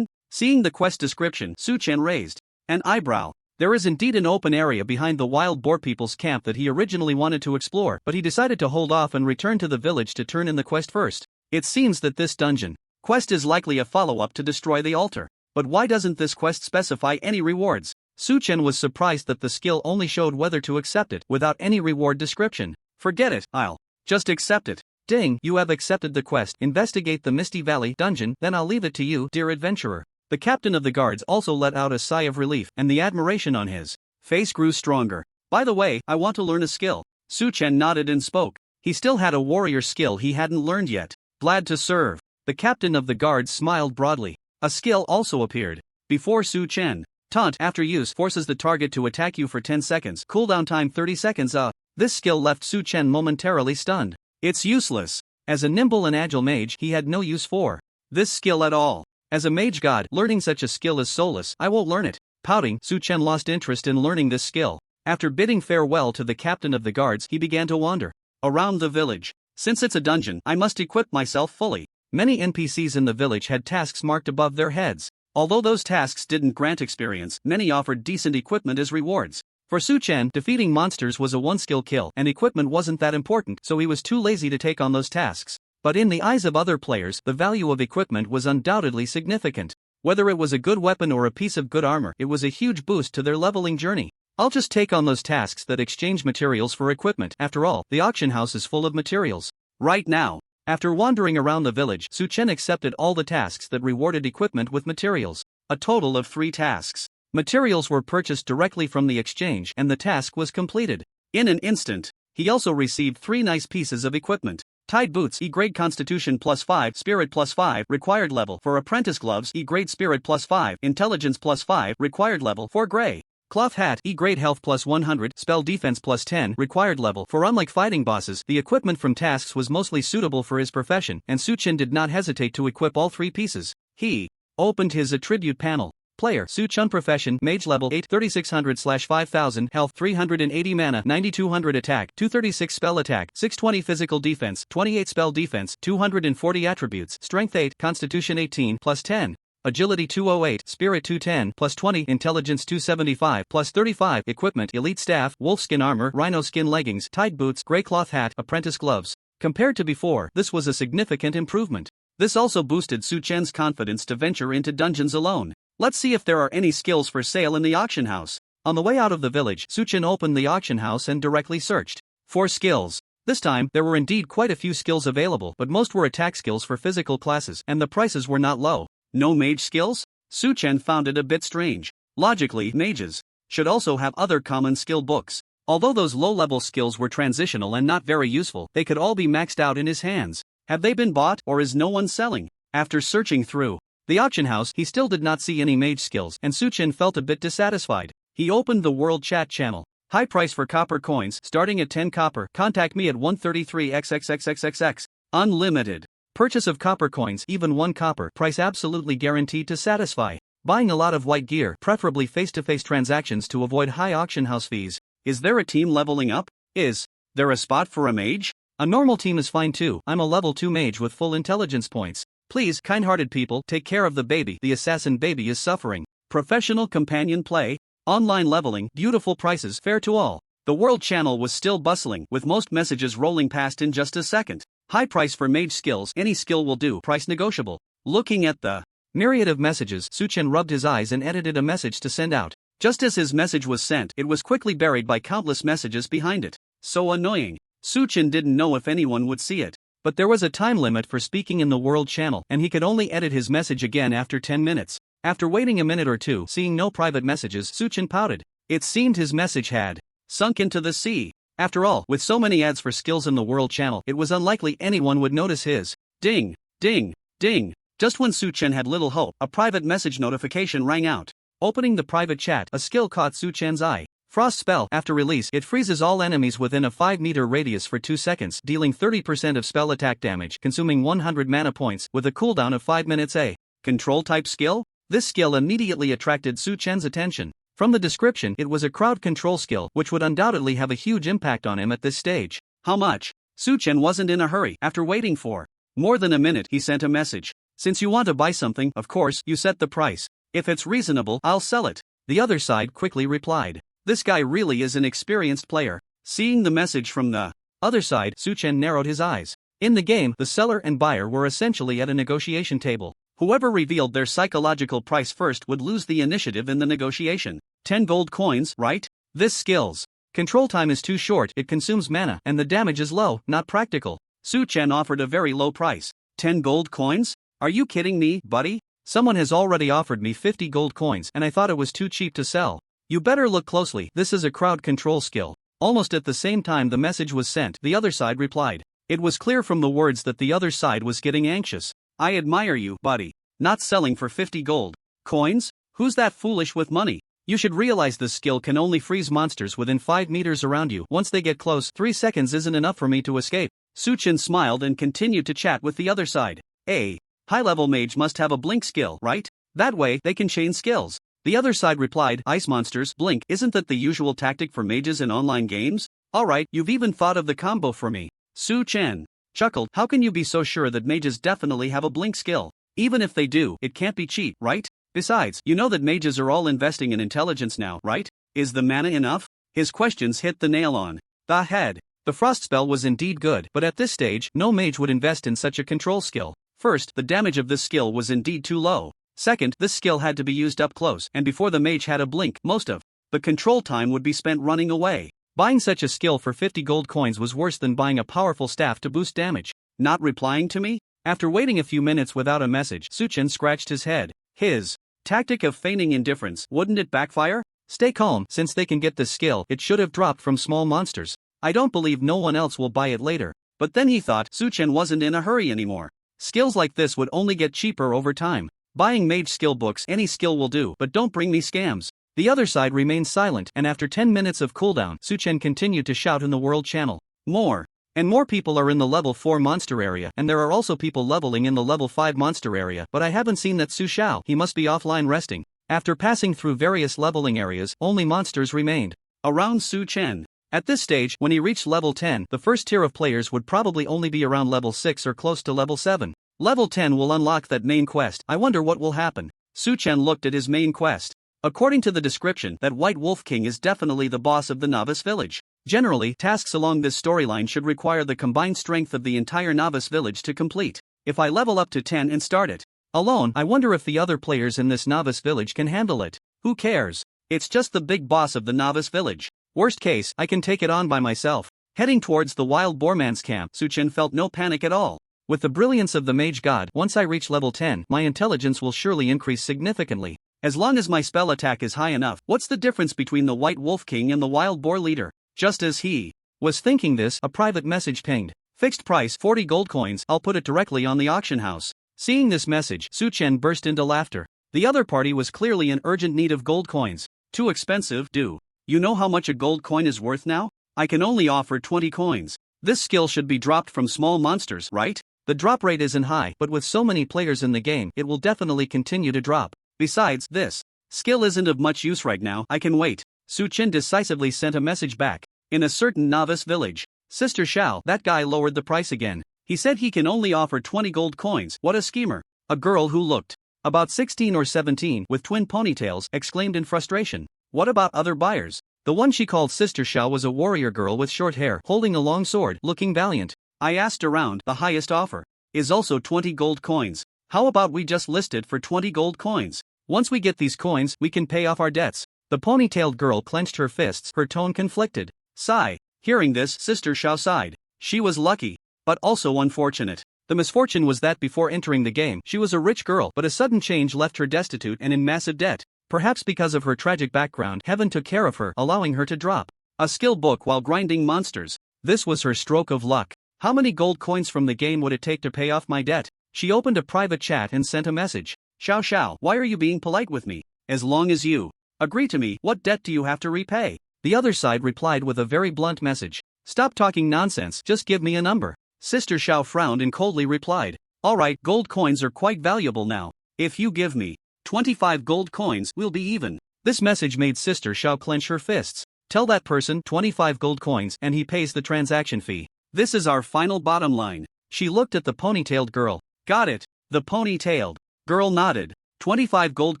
Seeing the quest description, Suchen raised an eyebrow. There is indeed an open area behind the wild boar people's camp that he originally wanted to explore, but he decided to hold off and return to the village to turn in the quest first. It seems that this dungeon quest is likely a follow-up to destroy the altar. But why doesn't this quest specify any rewards? Suchen was surprised that the skill only showed whether to accept it without any reward description. Forget it, I'll just accept it. Ding, you have accepted the quest. Investigate the Misty Valley dungeon, then I'll leave it to you, dear adventurer. The captain of the guards also let out a sigh of relief, and the admiration on his face grew stronger. By the way, I want to learn a skill. Suchen nodded and spoke. He still had a warrior skill he hadn't learned yet. Glad to serve. The captain of the guards smiled broadly. A skill also appeared before Suchen. Taunt after use forces the target to attack you for 10 seconds. Cooldown time 30 seconds. This skill left Suchen momentarily stunned. It's useless. As a nimble and agile mage, he had no use for this skill at all. As a mage god, learning such a skill is soulless. I won't learn it. Pouting, Suchen lost interest in learning this skill. After bidding farewell to the captain of the guards, he began to wander around the village. Since it's a dungeon, I must equip myself fully. Many NPCs in the village had tasks marked above their heads. Although those tasks didn't grant experience, many offered decent equipment as rewards. For Suchen, defeating monsters was a one-skill kill, and equipment wasn't that important, so he was too lazy to take on those tasks. But in the eyes of other players, the value of equipment was undoubtedly significant. Whether it was a good weapon or a piece of good armor, it was a huge boost to their leveling journey. I'll just take on those tasks that exchange materials for equipment. After all, the auction house is full of materials. Right now. After wandering around the village, Su-chen accepted all the tasks that rewarded equipment with materials. A total of 3 tasks. Materials were purchased directly from the exchange and the task was completed. In an instant, he also received 3 nice pieces of equipment. Tied boots, E-grade Constitution +5, Spirit +5, required level. For apprentice gloves, E-grade Spirit +5, Intelligence +5, required level. For gray cloth hat, E-grade Health +100, Spell Defense +10, required level. For unlike fighting bosses, the equipment from tasks was mostly suitable for his profession, and Su-chen did not hesitate to equip all 3 pieces. He opened his attribute panel. Player, Su-chen Profession, Mage level 8, 3600/5000, Health 380 mana, 9200 attack, 236 spell attack, 620 physical defense, 28 spell defense, 240 attributes, Strength 8, Constitution 18, +10. Agility 208, Spirit 210, +20, Intelligence 275, +35, Equipment, Elite Staff, Wolfskin Armor, Rhino Skin Leggings, Tied Boots, Grey Cloth Hat, Apprentice Gloves. Compared to before, this was a significant improvement. This also boosted Su-chen's confidence to venture into dungeons alone. Let's see if there are any skills for sale in the auction house. On the way out of the village, Su-chen opened the auction house and directly searched for skills. This time, there were indeed quite a few skills available, but most were attack skills for physical classes, and the prices were not low. No mage skills? Su-chen found it a bit strange. Logically, mages should also have other common skill books. Although those low-level skills were transitional and not very useful, they could all be maxed out in his hands. Have they been bought, or is no one selling? After searching through the auction house, he still did not see any mage skills, and Su-chen felt a bit dissatisfied. He opened the world chat channel. High price for copper coins, starting at 10 copper. Contact me at 133xxxxxx. Unlimited. Purchase of copper coins, even 1 copper. Price absolutely guaranteed to satisfy. Buying a lot of white gear, preferably face-to-face transactions to avoid high auction house fees. Is there a team leveling up? Is there a spot for a mage? A normal team is fine too. I'm a level 2 mage with full intelligence points. Please, kind-hearted people, take care of the baby. The assassin baby is suffering. Professional companion play, online leveling, beautiful prices, fair to all. The world channel was still bustling, with most messages rolling past in just a second. High price for mage skills, any skill will do, price negotiable. Looking at the myriad of messages, Su-chen rubbed his eyes and edited a message to send out. Just as his message was sent, it was quickly buried by countless messages behind it. So annoying. Su-chen didn't know if anyone would see it. But there was a time limit for speaking in the world channel, and he could only edit his message again after 10 minutes. After waiting a minute or two, seeing no private messages, Su-chen pouted. It seemed his message had sunk into the sea. After all, with so many ads for skills in the world channel, it was unlikely anyone would notice his ding, ding, ding. Just when Su-chen had little hope, a private message notification rang out. Opening the private chat, a skill caught Su-chen's eye. Frost spell. After release, it freezes all enemies within a 5-meter radius for 2 seconds, dealing 30% of spell attack damage, consuming 100 mana points, with a cooldown of 5 minutes. A control-type skill? This skill immediately attracted Su-chen's attention. From the description, it was a crowd control skill, which would undoubtedly have a huge impact on him at this stage. How much? Su-chen wasn't in a hurry. After waiting for more than a minute, he sent a message. Since you want to buy something, of course, you set the price. If it's reasonable, I'll sell it. The other side quickly replied. This guy really is an experienced player. Seeing the message from the other side, Su-chen narrowed his eyes. In the game, the seller and buyer were essentially at a negotiation table. Whoever revealed their psychological price first would lose the initiative in the negotiation. 10 gold coins, right? This skill's control time is too short, it consumes mana, and the damage is low, not practical. Su-chen offered a very low price. 10 gold coins? Are you kidding me, buddy? Someone has already offered me 50 gold coins, and I thought it was too cheap to sell. You better look closely, this is a crowd control skill. Almost at the same time the message was sent, the other side replied. It was clear from the words that the other side was getting anxious. I admire you, buddy. Not selling for 50 gold coins? Who's that foolish with money? You should realize this skill can only freeze monsters within 5 meters around you. Once they get close, 3 seconds isn't enough for me to escape. Su-chen smiled and continued to chat with the other side. A high-level mage must have a blink skill, right? That way, they can chain skills. The other side replied, ice monsters, blink, isn't that the usual tactic for mages in online games? Alright, you've even thought of the combo for me. Su-chen chuckled, how can you be so sure that mages definitely have a blink skill? Even if they do, it can't be cheap, right? Besides, you know that mages are all investing in intelligence now, right? Is the mana enough? His questions hit the nail on the head. The frost spell was indeed good, but at this stage, no mage would invest in such a control skill. First, the damage of this skill was indeed too low. Second, this skill had to be used up close, and before the mage had a blink, most of the control time would be spent running away. Buying such a skill for 50 gold coins was worse than buying a powerful staff to boost damage. Not replying to me? After waiting a few minutes without a message, Suchen scratched his head. His tactic of feigning indifference, wouldn't it backfire? Stay calm, since they can get this skill, it should have dropped from small monsters. I don't believe no one else will buy it later. But then he thought Suchen wasn't in a hurry anymore. Skills like this would only get cheaper over time. Buying mage skill books, any skill will do, but don't bring me scams. The other side remained silent, and after 10 minutes of cooldown, Suchen continued to shout in the world channel. More and more people are in the level 4 monster area, and there are also people leveling in the level 5 monster area, but I haven't seen that Su Xiao. He must be offline resting. After passing through various leveling areas, only monsters remained around Su Chen. At this stage, when he reached level 10, the first tier of players would probably only be around level 6 or close to level 7. Level 10 will unlock that main quest. I wonder what will happen. Su Chen looked at his main quest. According to the description, that White Wolf King is definitely the boss of the novice village. Generally, tasks along this storyline should require the combined strength of the entire novice village to complete. If I level up to 10 and start it alone, I wonder if the other players in this novice village can handle it. Who cares? It's just the big boss of the novice village. Worst case, I can take it on by myself. Heading towards the wild boar man's camp, Su Chen felt no panic at all. With the brilliance of the mage god, once I reach level 10, my intelligence will surely increase significantly. As long as my spell attack is high enough, what's the difference between the White Wolf King and the Wild Boar Leader? Just as he was thinking this, a private message pinged. Fixed price 40 gold coins, I'll put it directly on the auction house. Seeing this message, Su Chen burst into laughter. The other party was clearly in urgent need of gold coins. Too expensive, do you know how much a gold coin is worth now? I can only offer 20 coins. This skill should be dropped from small monsters, right? The drop rate isn't high, but with so many players in the game, it will definitely continue to drop. Besides, this skill isn't of much use right now, I can wait. Su Chen decisively sent a message back. In a certain novice village, Sister Xiao, that guy lowered the price again. He said he can only offer 20 gold coins. What a schemer. A girl who looked about 16 or 17 with twin ponytails exclaimed in frustration. What about other buyers? The one she called Sister Xiao was a warrior girl with short hair, holding a long sword, looking valiant. I asked around, the highest offer is also 20 gold coins. How about we just list it for 20 gold coins? Once we get these coins, we can pay off our debts. The ponytailed girl clenched her fists, her tone conflicted. Sigh. Hearing this, Sister Xiao sighed. She was lucky, but also unfortunate. The misfortune was that before entering the game, she was a rich girl, but a sudden change left her destitute and in massive debt. Perhaps because of her tragic background, heaven took care of her, allowing her to drop a skill book while grinding monsters. This was her stroke of luck. How many gold coins from the game would it take to pay off my debt? She opened a private chat and sent a message. Xiao Xiao, why are you being polite with me? As long as you agree to me, what debt do you have to repay? The other side replied with a very blunt message. Stop talking nonsense, just give me a number. Sister Xiao frowned and coldly replied. Alright, gold coins are quite valuable now. If you give me 25 gold coins, we'll be even. This message made Sister Xiao clench her fists. Tell that person 25 gold coins and he pays the transaction fee. This is our final bottom line. She looked at the ponytailed girl. Got it. The ponytailed girl nodded. 25 gold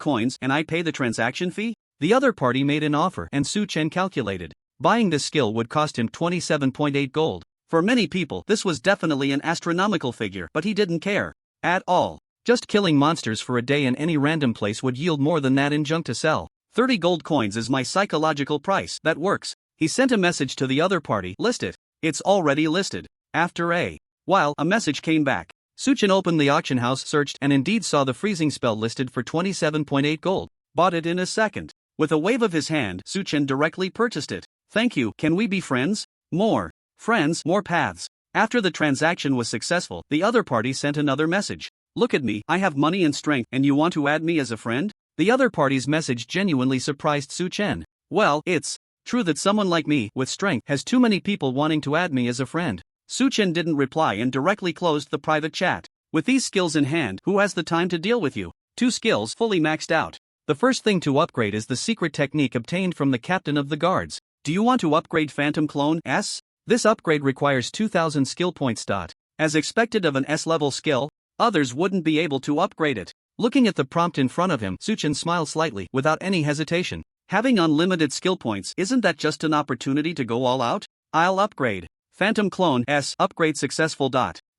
coins and I pay the transaction fee? The other party made an offer and Su Chen calculated. Buying this skill would cost him 27.8 gold. For many people, this was definitely an astronomical figure, but he didn't care at all. Just killing monsters for a day in any random place would yield more than that in junk to sell. 30 gold coins is my psychological price. That works. He sent a message to the other party. List it. It's already listed. After a while, a message came back. Su Chen opened the auction house, searched, and indeed saw the freezing spell listed for 27.8 gold. Bought it in a second. With a wave of his hand, Su Chen directly purchased it. Thank you, can we be friends? More friends, more paths. After the transaction was successful, the other party sent another message. Look at me, I have money and strength, and you want to add me as a friend? The other party's message genuinely surprised Su Chen. Well, it's true that someone like me, with strength, has too many people wanting to add me as a friend. Su Chen didn't reply and directly closed the private chat. With these skills in hand, who has the time to deal with you? 2 skills fully maxed out. The first thing to upgrade is the secret technique obtained from the captain of the guards. Do you want to upgrade Phantom Clone S? This upgrade requires 2000 skill points. As expected of an S-level skill, others wouldn't be able to upgrade it. Looking at the prompt in front of him, Su Chen smiled slightly, without any hesitation. Having unlimited skill points, isn't that just an opportunity to go all out? I'll upgrade. Phantom Clone S upgrade successful.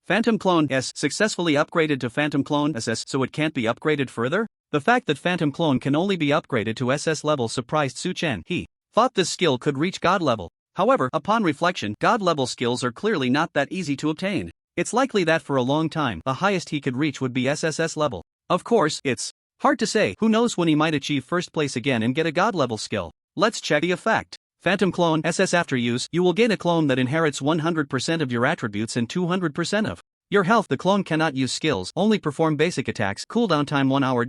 Phantom Clone S successfully upgraded to Phantom Clone SS, so it can't be upgraded further? The fact that Phantom Clone can only be upgraded to SS level surprised Su Chen. He thought this skill could reach God level. However, upon reflection, God level skills are clearly not that easy to obtain. It's likely that for a long time, the highest he could reach would be SSS level. Of course, it's hard to say. Who knows when he might achieve first place again and get a God level skill. Let's check the effect. Phantom Clone SS. After use, you will gain a clone that inherits 100% of your attributes and 200% of your health. The clone cannot use skills, only perform basic attacks. Cooldown time 1 hour.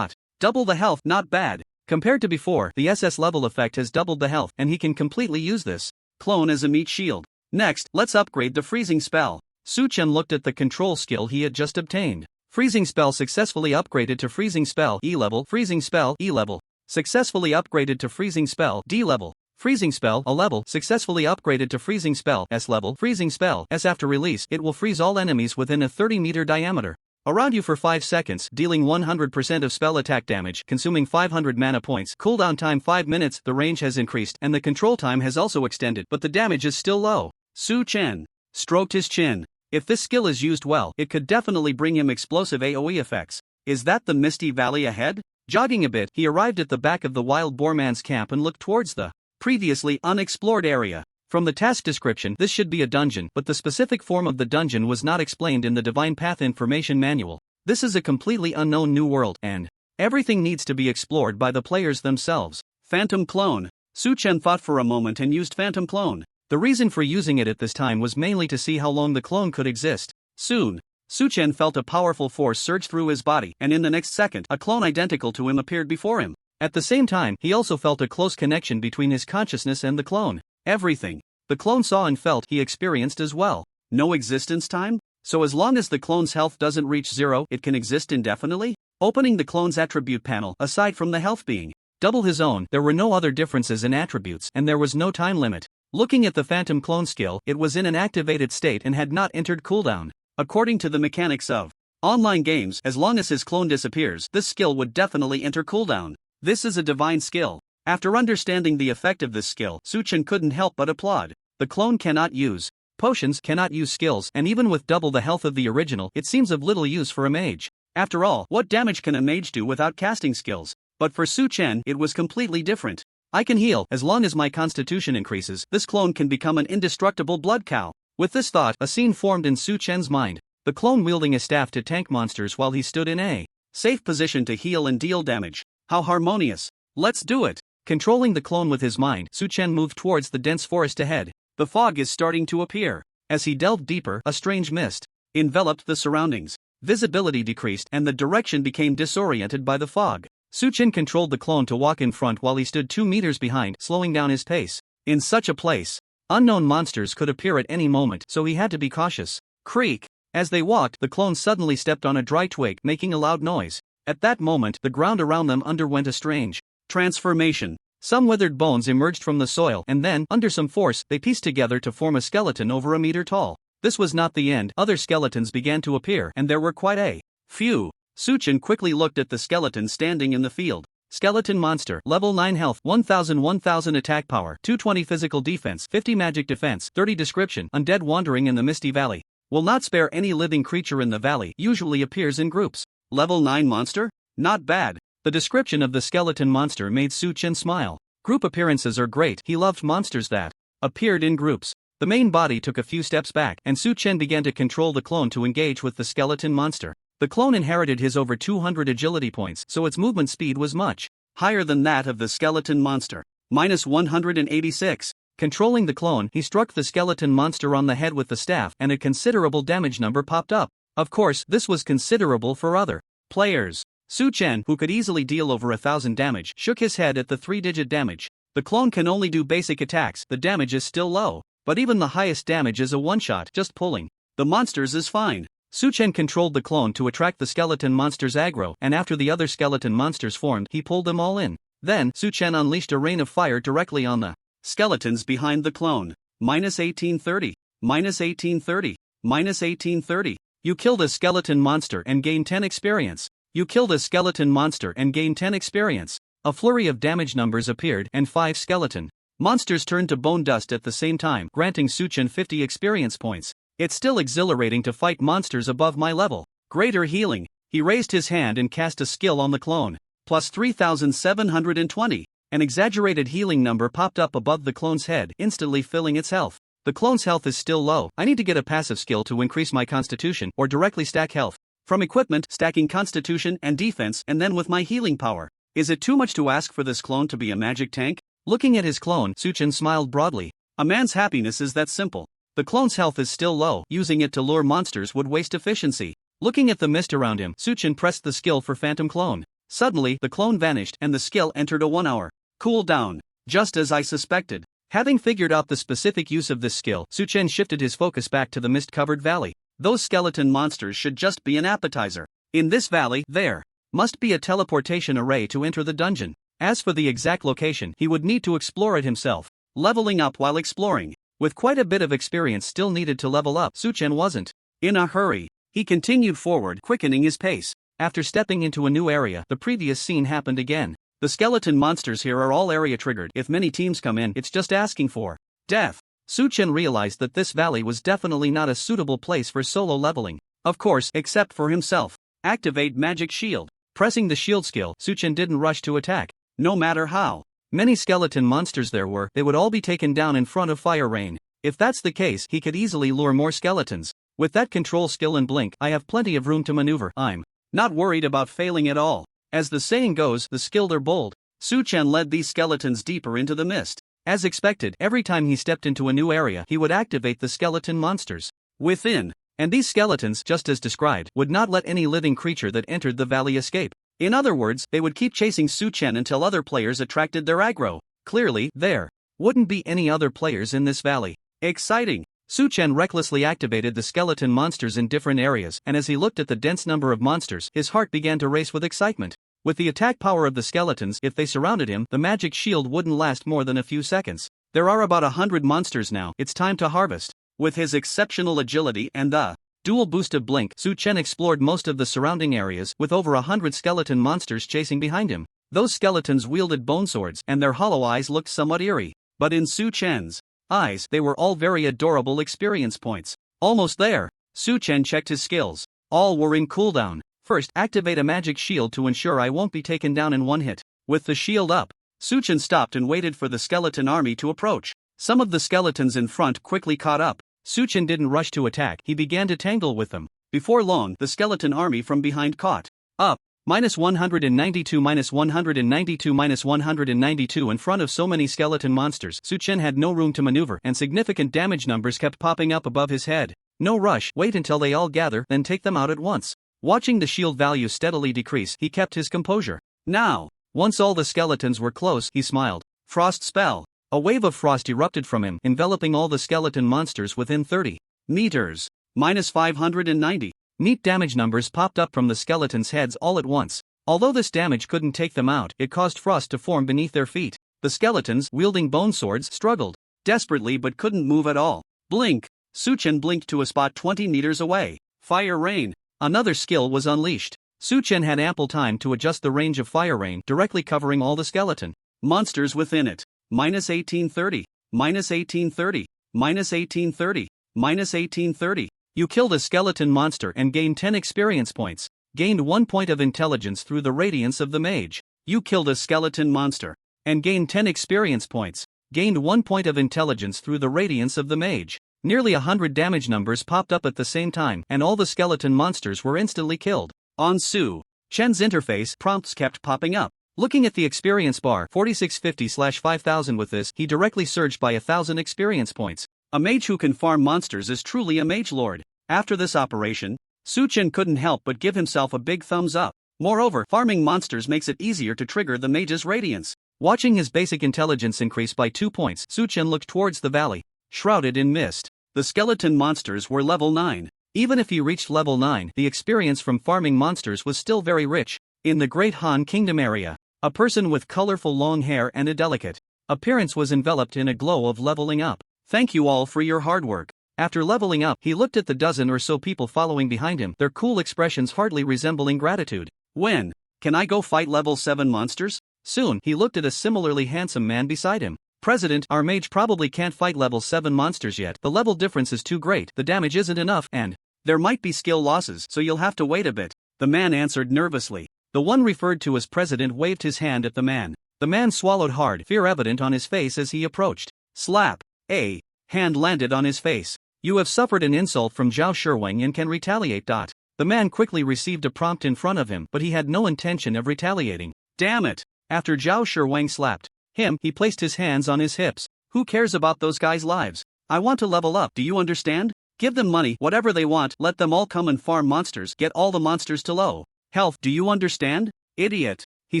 Double the health. Not bad. Compared to before, the SS level effect has doubled the health, and he can completely use this clone as a meat shield. Next, let's upgrade the freezing spell. Su Chen looked at the control skill he had just obtained. Freezing spell successfully upgraded to freezing spell E level. Freezing spell E level. Successfully upgraded to freezing spell D level. Freezing spell A level. Successfully upgraded to freezing spell S level. Freezing spell S. After release, it will freeze all enemies within a 30-meter diameter around you for 5 seconds, dealing 100% of spell attack damage, consuming 500 mana points. Cooldown time 5 minutes. The range has increased and the control time has also extended, but the damage is still low. Su Chen stroked his chin. If this skill is used well, it could definitely bring him explosive AoE effects. Is that the Misty Valley ahead? Jogging a bit, he arrived at the back of the Wild Boar Man's camp and looked towards the previously unexplored area. From the task description, this should be a dungeon, but the specific form of the dungeon was not explained in the Divine Path Information Manual. This is a completely unknown new world, and everything needs to be explored by the players themselves. Phantom Clone. Su Chen thought for a moment and used Phantom Clone. The reason for using it at this time was mainly to see how long the clone could exist. Soon, Su Chen felt a powerful force surge through his body, and in the next second, a clone identical to him appeared before him. At the same time, he also felt a close connection between his consciousness and the clone. Everything the clone saw and felt, he experienced as well. No existence time? So as long as the clone's health doesn't reach 0, it can exist indefinitely? Opening the clone's attribute panel, aside from the health being double his own, there were no other differences in attributes, and there was no time limit. Looking at the Phantom Clone skill, it was in an activated state and had not entered cooldown. According to the mechanics of online games, as long as his clone disappears, this skill would definitely enter cooldown. This is a divine skill. After understanding the effect of this skill, Su Chen couldn't help but applaud. The clone cannot use potions, cannot use skills, and even with double the health of the original, it seems of little use for a mage. After all, what damage can a mage do without casting skills? But for Su Chen, it was completely different. I can heal, as long as my constitution increases. This clone can become an indestructible blood cow. With this thought, a scene formed in Su Chen's mind. The clone wielding a staff to tank monsters while he stood in a safe position to heal and deal damage. How harmonious. Let's do it. Controlling the clone with his mind, Su Chen moved towards the dense forest ahead. The fog is starting to appear. As he delved deeper, a strange mist enveloped the surroundings. Visibility decreased and the direction became disoriented by the fog. Su Chen controlled the clone to walk in front while he stood 2 meters behind, slowing down his pace. In such a place, unknown monsters could appear at any moment, so he had to be cautious. Creak! As they walked, the clone suddenly stepped on a dry twig, making a loud noise. At that moment, the ground around them underwent a strange transformation. Some withered bones emerged from the soil, and then, under some force, they pieced together to form a skeleton over a meter tall. This was not the end. Other skeletons began to appear, and there were quite a few. Su Chen quickly looked at the skeleton standing in the field. Skeleton monster, level 9 health, 1000 attack power, 220 physical defense, 50 magic defense, 30 description, undead wandering in the Misty Valley. Will not spare any living creature in the valley, usually appears in groups. Level 9 monster? Not bad. The description of the skeleton monster made Su Chen smile. Group appearances are great. He loved monsters that appeared in groups. The main body took a few steps back, and Su Chen began to control the clone to engage with the skeleton monster. The clone inherited his over 200 agility points, so its movement speed was much higher than that of the skeleton monster. Minus 186. Controlling the clone, he struck the skeleton monster on the head with the staff, and a considerable damage number popped up. Of course, this was considerable for other players. Su Chen, who could easily deal over 1000 damage, shook his head at the 3-digit damage. The clone can only do basic attacks, the damage is still low. But even the highest damage is a one-shot, just pulling the monsters is fine. Su Chen controlled the clone to attract the skeleton monster's aggro, and after the other skeleton monsters formed, he pulled them all in. Then, Su Chen unleashed a rain of fire directly on the skeletons behind the clone. Minus 1830. Minus 1830. Minus 1830. You killed a skeleton monster and gained 10 experience. You killed a skeleton monster and gained 10 experience. A flurry of damage numbers appeared, and 5 skeleton monsters turned to bone dust at the same time, granting Su Chen 50 experience points. It's still exhilarating to fight monsters above my level. Greater healing. He raised his hand and cast a skill on the clone. plus 3,720. An exaggerated healing number popped up above the clone's head, instantly filling its health. The clone's health is still low. I need to get a passive skill to increase my constitution or directly stack health. From equipment, stacking constitution and defense, and then with my healing power. Is it too much to ask for this clone to be a magic tank? Looking at his clone, Suchin smiled broadly. A man's happiness is that simple. The clone's health is still low. Using it to lure monsters would waste efficiency. Looking at the mist around him, Suchin pressed the skill for Phantom Clone. Suddenly, the clone vanished and the skill entered a 1-hour cooldown. Just as I suspected. Having figured out the specific use of this skill, Suchin shifted his focus back to the mist-covered valley. Those skeleton monsters should just be an appetizer. In this valley, there must be a teleportation array to enter the dungeon. As for the exact location, he would need to explore it himself. Leveling up while exploring. With quite a bit of experience still needed to level up, Suchin wasn't in a hurry. He continued forward, quickening his pace. After stepping into a new area, the previous scene happened again. The skeleton monsters here are all area triggered. If many teams come in, it's just asking for death. Suchin realized that this valley was definitely not a suitable place for solo leveling. Of course, except for himself. Activate Magic Shield. Pressing the shield skill, Suchin didn't rush to attack. No matter how many skeleton monsters there were, they would all be taken down in front of Fire Rain. If that's the case, he could easily lure more skeletons. With that control skill and blink, I have plenty of room to maneuver. I'm not worried about failing at all. As the saying goes, the skilled are bold. Suchin led these skeletons deeper into the mist. As expected, every time he stepped into a new area, he would activate the skeleton monsters within. And these skeletons, just as described, would not let any living creature that entered the valley escape. In other words, they would keep chasing Suchin until other players attracted their aggro. Clearly, there wouldn't be any other players in this valley. Exciting! Suchin recklessly activated the skeleton monsters in different areas, and as he looked at the dense number of monsters, his heart began to race with excitement. With the attack power of the skeletons, if they surrounded him, the magic shield wouldn't last more than a few seconds. There are about 100 monsters now. It's time to harvest. With his exceptional agility and the dual boosted blink, Suchin explored most of the surrounding areas, with over 100 skeleton monsters chasing behind him. Those skeletons wielded bone swords, and their hollow eyes looked somewhat eerie. But in Suchin's eyes, they were all very adorable experience points. Almost there. Suchin checked his skills. All were in cooldown. First, activate a magic shield to ensure I won't be taken down in one hit. With the shield up, Suchin stopped and waited for the skeleton army to approach. Some of the skeletons in front quickly caught up. Suchin didn't rush to attack, he began to tangle with them. Before long, the skeleton army from behind caught up. -192, -192, -192 in front of so many skeleton monsters. Suchin had no room to maneuver, and significant damage numbers kept popping up above his head. No rush, wait until they all gather, then take them out at once. Watching the shield value steadily decrease, he kept his composure. Now, once all the skeletons were close, he smiled. Frost spell. A wave of frost erupted from him, enveloping all the skeleton monsters within 30 meters. -590. Neat damage numbers popped up from the skeletons' heads all at once. Although this damage couldn't take them out, it caused frost to form beneath their feet. The skeletons, wielding bone swords, struggled desperately but couldn't move at all. Blink. Suchin blinked to a spot 20 meters away. Fire Rain. Another skill was unleashed. Suchin had ample time to adjust the range of Fire Rain, directly covering all the skeleton monsters within it. -1830, -1830, -1830, -1830. You killed a skeleton monster and gained 10 experience points. Gained 1 point of intelligence through the radiance of the mage. You killed a skeleton monster and gained 10 experience points. Gained 1 point of intelligence through the radiance of the mage. Nearly 100 damage numbers popped up at the same time, and all the skeleton monsters were instantly killed. On Suchin's interface, prompts kept popping up. Looking at the experience bar, 4650/5000 with this, he directly surged by 1000 experience points. A mage who can farm monsters is truly a mage lord. After this operation, Suchin couldn't help but give himself a big thumbs up. Moreover, farming monsters makes it easier to trigger the mage's radiance. Watching his basic intelligence increase by 2 points, Suchin looked towards the valley, shrouded in mist. The skeleton monsters were level 9. Even if he reached level 9, the experience from farming monsters was still very rich. In the Great Han Kingdom area, a person with colorful long hair and a delicate appearance was enveloped in a glow of leveling up. Thank you all for your hard work. After leveling up, he looked at the dozen or so people following behind him, their cool expressions hardly resembling gratitude. When can I go fight level 7 monsters? Soon, he looked at a similarly handsome man beside him. President, our mage probably can't fight level 7 monsters yet. The level difference is too great, the damage isn't enough, and there might be skill losses, so you'll have to wait a bit. The man answered nervously. The one referred to as president waved his hand at the man. The man swallowed hard, fear evident on his face as he approached. Slap. A hand landed on his face. You have suffered an insult from Zhao Shiwang and can retaliate. The man quickly received a prompt in front of him, but he had no intention of retaliating. Damn it! After Zhao Shiwang slapped him, he placed his hands on his hips. Who cares about those guys' lives? I want to level up, do you understand? Give them money, whatever they want, let them all come and farm monsters, get all the monsters to low health, do you understand? Idiot! He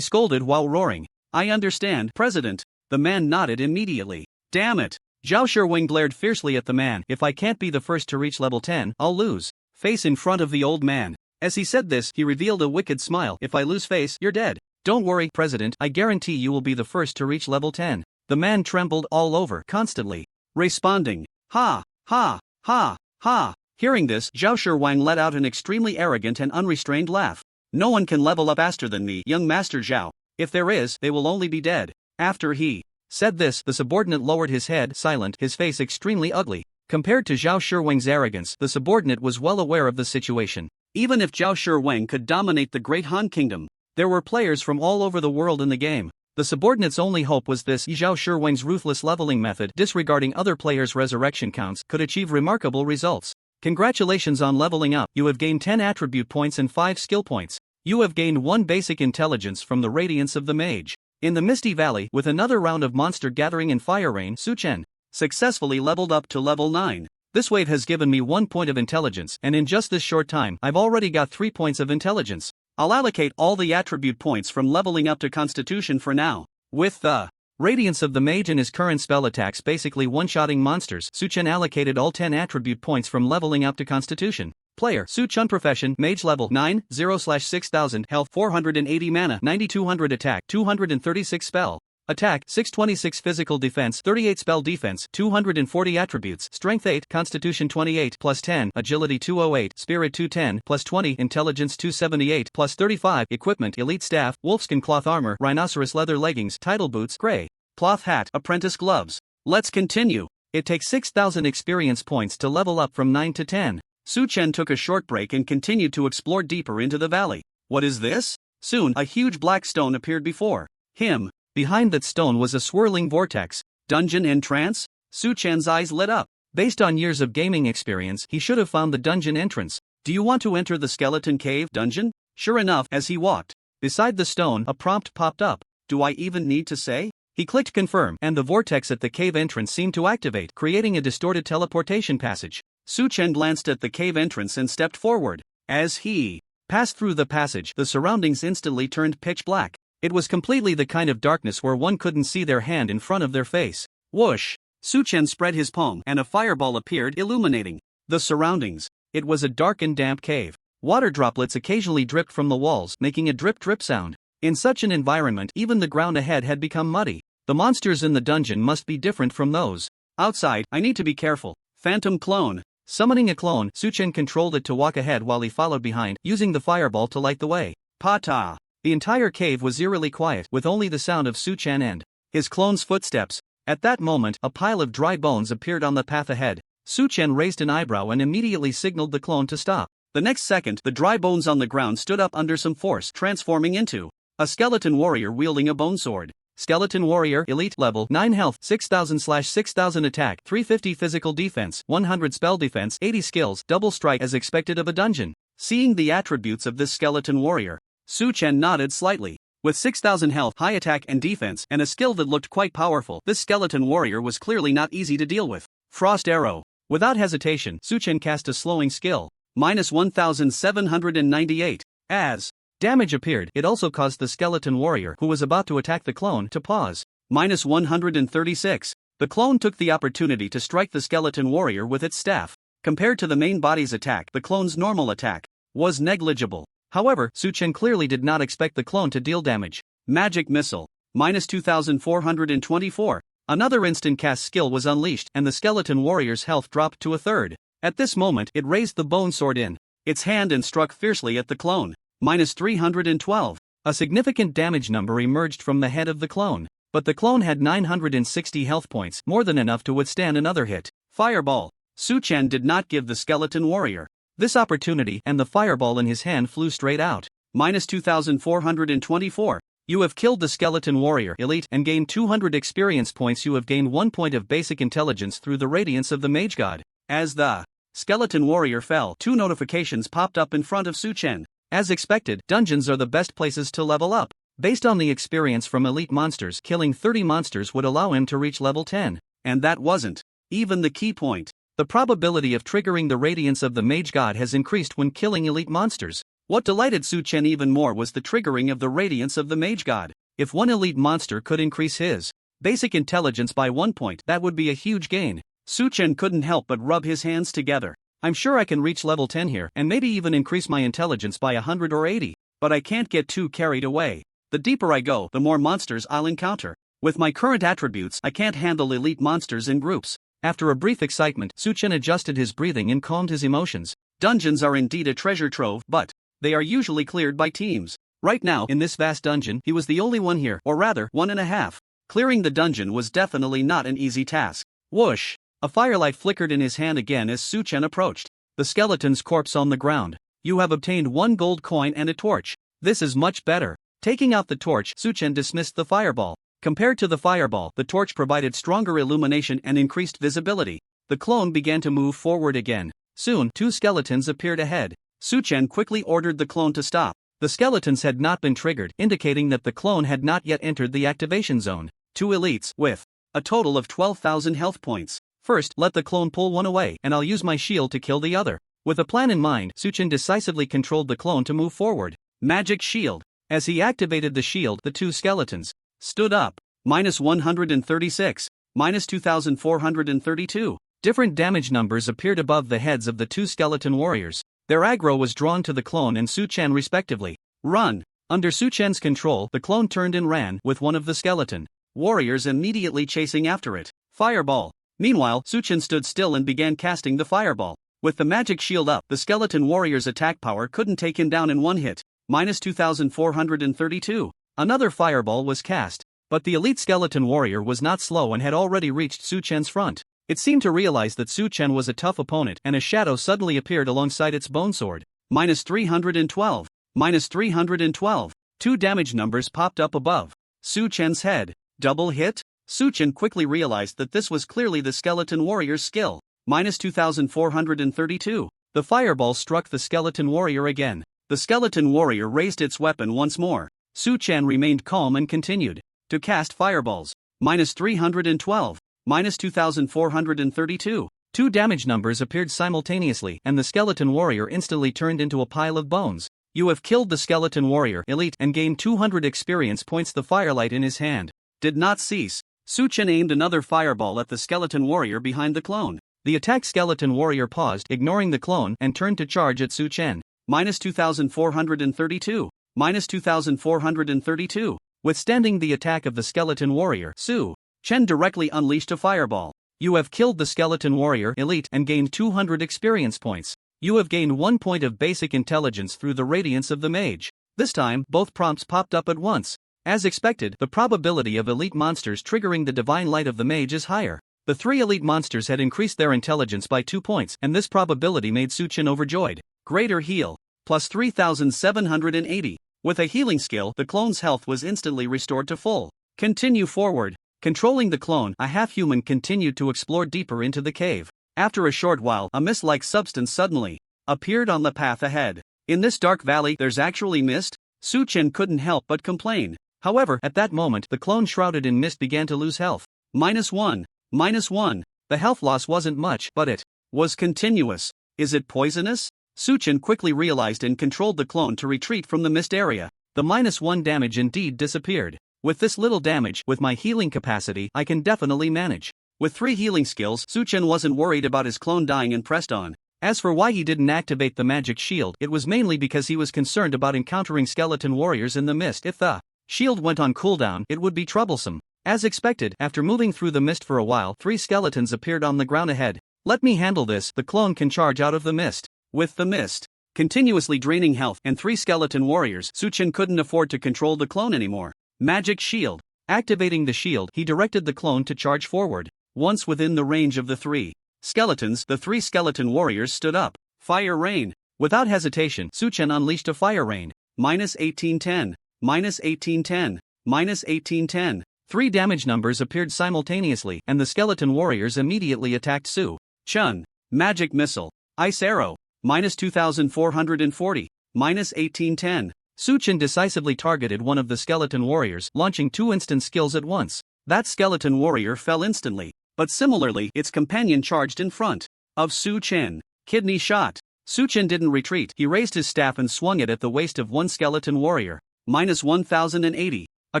scolded while roaring. I understand, President. The man nodded immediately. Damn it! Zhao Shiwang glared fiercely at the man. If I can't be the first to reach level 10, I'll lose. Face in front of the old man. As he said this, he revealed a wicked smile. If I lose face, you're dead. Don't worry, President, I guarantee you will be the first to reach level 10. The man trembled all over, constantly responding. Ha, ha, ha, ha. Hearing this, Zhao Shiwang let out an extremely arrogant and unrestrained laugh. No one can level up faster than me, young Master Zhao. If there is, they will only be dead. After he said this, the subordinate lowered his head, silent, his face extremely ugly. Compared to Zhao Shiwang's arrogance, the subordinate was well aware of the situation. Even if Zhao Shiwang could dominate the Great Han Kingdom, there were players from all over the world in the game. The subordinate's only hope was this: Zhao Shiwang's ruthless leveling method, disregarding other players' resurrection counts, could achieve remarkable results. Congratulations on leveling up, you have gained 10 attribute points and 5 skill points. You have gained 1 basic intelligence from the radiance of the Mage. In the Misty Valley, with another round of monster gathering and fire rain, Su Chen successfully leveled up to level 9. This wave has given me 1 point of intelligence, and in just this short time, I've already got 3 points of intelligence. I'll allocate all the attribute points from leveling up to Constitution for now. With the radiance of the Mage and his current spell attacks basically one-shotting monsters, Su Chen allocated all 10 attribute points from leveling up to Constitution. Player: Su Chen. Profession: Mage. Level 9, 0/6000 health, 480 mana, 9200 attack, 236 spell attack, 626 physical defense, 38 spell defense, 240 attributes, strength 8, constitution 28 plus 10, agility 208, spirit 210 plus 20, intelligence 278 plus 35, equipment: elite staff, wolfskin cloth armor, rhinoceros leather leggings, tidal boots, gray cloth hat, apprentice gloves. Let's continue. It takes 6000 experience points to level up from 9 to 10. Su Chen took a short break and continued to explore deeper into the valley. What is this? Soon, a huge black stone appeared before him. Behind that stone was a swirling vortex. Dungeon entrance? Su Chen's eyes lit up. Based on years of gaming experience, he should have found the dungeon entrance. Do you want to enter the skeleton cave dungeon? Sure enough, as he walked beside the stone, a prompt popped up. Do I even need to say? He clicked confirm, and the vortex at the cave entrance seemed to activate, creating a distorted teleportation passage. Su Chen glanced at the cave entrance and stepped forward. As he passed through the passage, the surroundings instantly turned pitch black. It was completely the kind of darkness where one couldn't see their hand in front of their face. Whoosh! Su Chen spread his palm, and a fireball appeared, illuminating the surroundings. It was a dark and damp cave. Water droplets occasionally dripped from the walls, making a drip-drip sound. In such an environment, even the ground ahead had become muddy. The monsters in the dungeon must be different from those outside. I need to be careful. Phantom clone. Summoning a clone, Su Chen controlled it to walk ahead while he followed behind, using the fireball to light the way. Pata! The entire cave was eerily quiet, with only the sound of Su Chen and his clone's footsteps. At that moment, a pile of dry bones appeared on the path ahead. Su Chen raised an eyebrow and immediately signaled the clone to stop. The next second, the dry bones on the ground stood up under some force, transforming into a skeleton warrior wielding a bone sword. Skeleton warrior, elite, level 9 health, 6000/6000 attack, 350 physical defense, 100 spell defense, 80 skills, double strike as expected of a dungeon. Seeing the attributes of this skeleton warrior, Su Chen nodded slightly. With 6000 health, high attack and defense, and a skill that looked quite powerful, this skeleton warrior was clearly not easy to deal with. Frost arrow. Without hesitation, Su Chen cast a slowing skill. -1798. As damage appeared, it also caused the skeleton warrior, who was about to attack the clone, to pause. -136. The clone took the opportunity to strike the skeleton warrior with its staff. Compared to the main body's attack, the clone's normal attack was negligible. However, Su Chen clearly did not expect the clone to deal damage. Magic missile. -2424. Another instant cast skill was unleashed, and the skeleton warrior's health dropped to a third. At this moment, it raised the bone sword in its hand and struck fiercely at the clone. -312. A significant damage number emerged from the head of the clone, but the clone had 960 health points, more than enough to withstand another hit. Fireball. Su Chen did not give the skeleton warrior this opportunity, and the fireball in his hand flew straight out. minus 2424. You have killed the Skeleton Warrior Elite and gained 200 experience points. You have gained 1 point of basic intelligence through the radiance of the Mage God. As the Skeleton Warrior fell, 2 notifications popped up in front of Su-Chen. As expected, dungeons are the best places to level up. Based on the experience from elite monsters, killing 30 monsters would allow him to reach level 10. And that wasn't even the key point. The probability of triggering the radiance of the Mage God has increased when killing elite monsters. What delighted Su-Chen even more was the triggering of the radiance of the Mage God. If one elite monster could increase his basic intelligence by 1 point, that would be a huge gain. Su-Chen couldn't help but rub his hands together. I'm sure I can reach level 10 here, and maybe even increase my intelligence by 100 or 80. But I can't get too carried away. The deeper I go, the more monsters I'll encounter. With my current attributes, I can't handle elite monsters in groups. After a brief excitement, Su-Chen adjusted his breathing and calmed his emotions. Dungeons are indeed a treasure trove, but they are usually cleared by teams. Right now, in this vast dungeon, he was the only one here, or rather, 1.5. Clearing the dungeon was definitely not an easy task. Whoosh! A firelight flickered in his hand again as Su-Chen approached the skeleton's corpse on the ground. You have obtained 1 gold coin and a torch. This is much better. Taking out the torch, Su-Chen dismissed the fireball. Compared to the fireball, the torch provided stronger illumination and increased visibility. The clone began to move forward again. Soon, 2 skeletons appeared ahead. Su-Chen quickly ordered the clone to stop. The skeletons had not been triggered, indicating that the clone had not yet entered the activation zone. 2 elites, with a total of 12,000 health points. First, let the clone pull one away, and I'll use my shield to kill the other. With a plan in mind, Su-Chen decisively controlled the clone to move forward. Magic Shield. As he activated the shield, the 2 skeletons stood up. Minus 136, minus 2432. Different damage numbers appeared above the heads of the 2 skeleton warriors. Their aggro was drawn to the clone and Su-Chen respectively. Run! Under Su-Chen's control, the clone turned and ran, with one of the skeleton warriors immediately chasing after it. Fireball. Meanwhile, Su-Chen stood still and began casting the fireball. With the magic shield up, the skeleton warrior's attack power couldn't take him down in one hit. Minus 2432. Another fireball was cast. But the elite skeleton warrior was not slow and had already reached Su-Chen's front. It seemed to realize that Su-Chen was a tough opponent, and a shadow suddenly appeared alongside its bone sword. Minus 312. Minus 312. 2 damage numbers popped up above Su-Chen's head. Double hit? Su-Chen quickly realized that this was clearly the skeleton warrior's skill. Minus 2432. The fireball struck the skeleton warrior again. The skeleton warrior raised its weapon once more. Su-Chen remained calm and continued to cast fireballs. Minus 312. Minus 2432. 2 damage numbers appeared simultaneously, and the skeleton warrior instantly turned into a pile of bones. You have killed the skeleton warrior elite and gained 200 experience points. The firelight in his hand did not cease. Su-Chen aimed another fireball at the skeleton warrior behind the clone. The attacked skeleton warrior paused, ignoring the clone, and turned to charge at Su-Chen. Minus 2432. Minus 2432. Withstanding the attack of the skeleton warrior, Su-Chen directly unleashed a fireball. You have killed the skeleton warrior elite and gained 200 experience points. You have gained 1 point of basic intelligence through the radiance of the mage. This time, both prompts popped up at once. As expected, the probability of elite monsters triggering the divine light of the mage is higher. The 3 elite monsters had increased their intelligence by 2 points, and this probability made Su-Chen overjoyed. Greater heal. Plus 3,780. With a healing skill, the clone's health was instantly restored to full. Continue forward. Controlling the clone, a half-human continued to explore deeper into the cave. After a short while, a mist-like substance suddenly appeared on the path ahead. In this dark valley, there's actually mist? Su-Chen couldn't help but complain. However, at that moment, the clone shrouded in mist began to lose health. -1. -1. The health loss wasn't much, but it was continuous. Is it poisonous? Su-Chen quickly realized and controlled the clone to retreat from the mist area. The -1 damage indeed disappeared. With this little damage, with my healing capacity, I can definitely manage. With 3 healing skills, Su-Chen wasn't worried about his clone dying and pressed on. As for why he didn't activate the magic shield, it was mainly because he was concerned about encountering skeleton warriors in the mist. If the shield went on cooldown, it would be troublesome. As expected, after moving through the mist for a while, 3 skeletons appeared on the ground ahead. Let me handle this. The clone can charge out of the mist. With the mist continuously draining health and 3 skeleton warriors, Su-Chen couldn't afford to control the clone anymore. Magic shield. Activating the shield, he directed the clone to charge forward. Once within the range of the 3 skeletons, the 3 skeleton warriors stood up. Fire rain. Without hesitation, Su-Chen unleashed a fire rain. minus 1810, minus 1810, minus 1810. 3 damage numbers appeared simultaneously, and the skeleton warriors immediately attacked Su Chun. Magic Missile. Ice Arrow. Minus 2440, minus 1810. Su Chun decisively targeted one of the skeleton warriors, launching 2 instant skills at once. That skeleton warrior fell instantly, but similarly, its companion charged in front of Su Chun. Kidney Shot. Su Chun didn't retreat, he raised his staff and swung it at the waist of one skeleton warrior. Minus 1080. A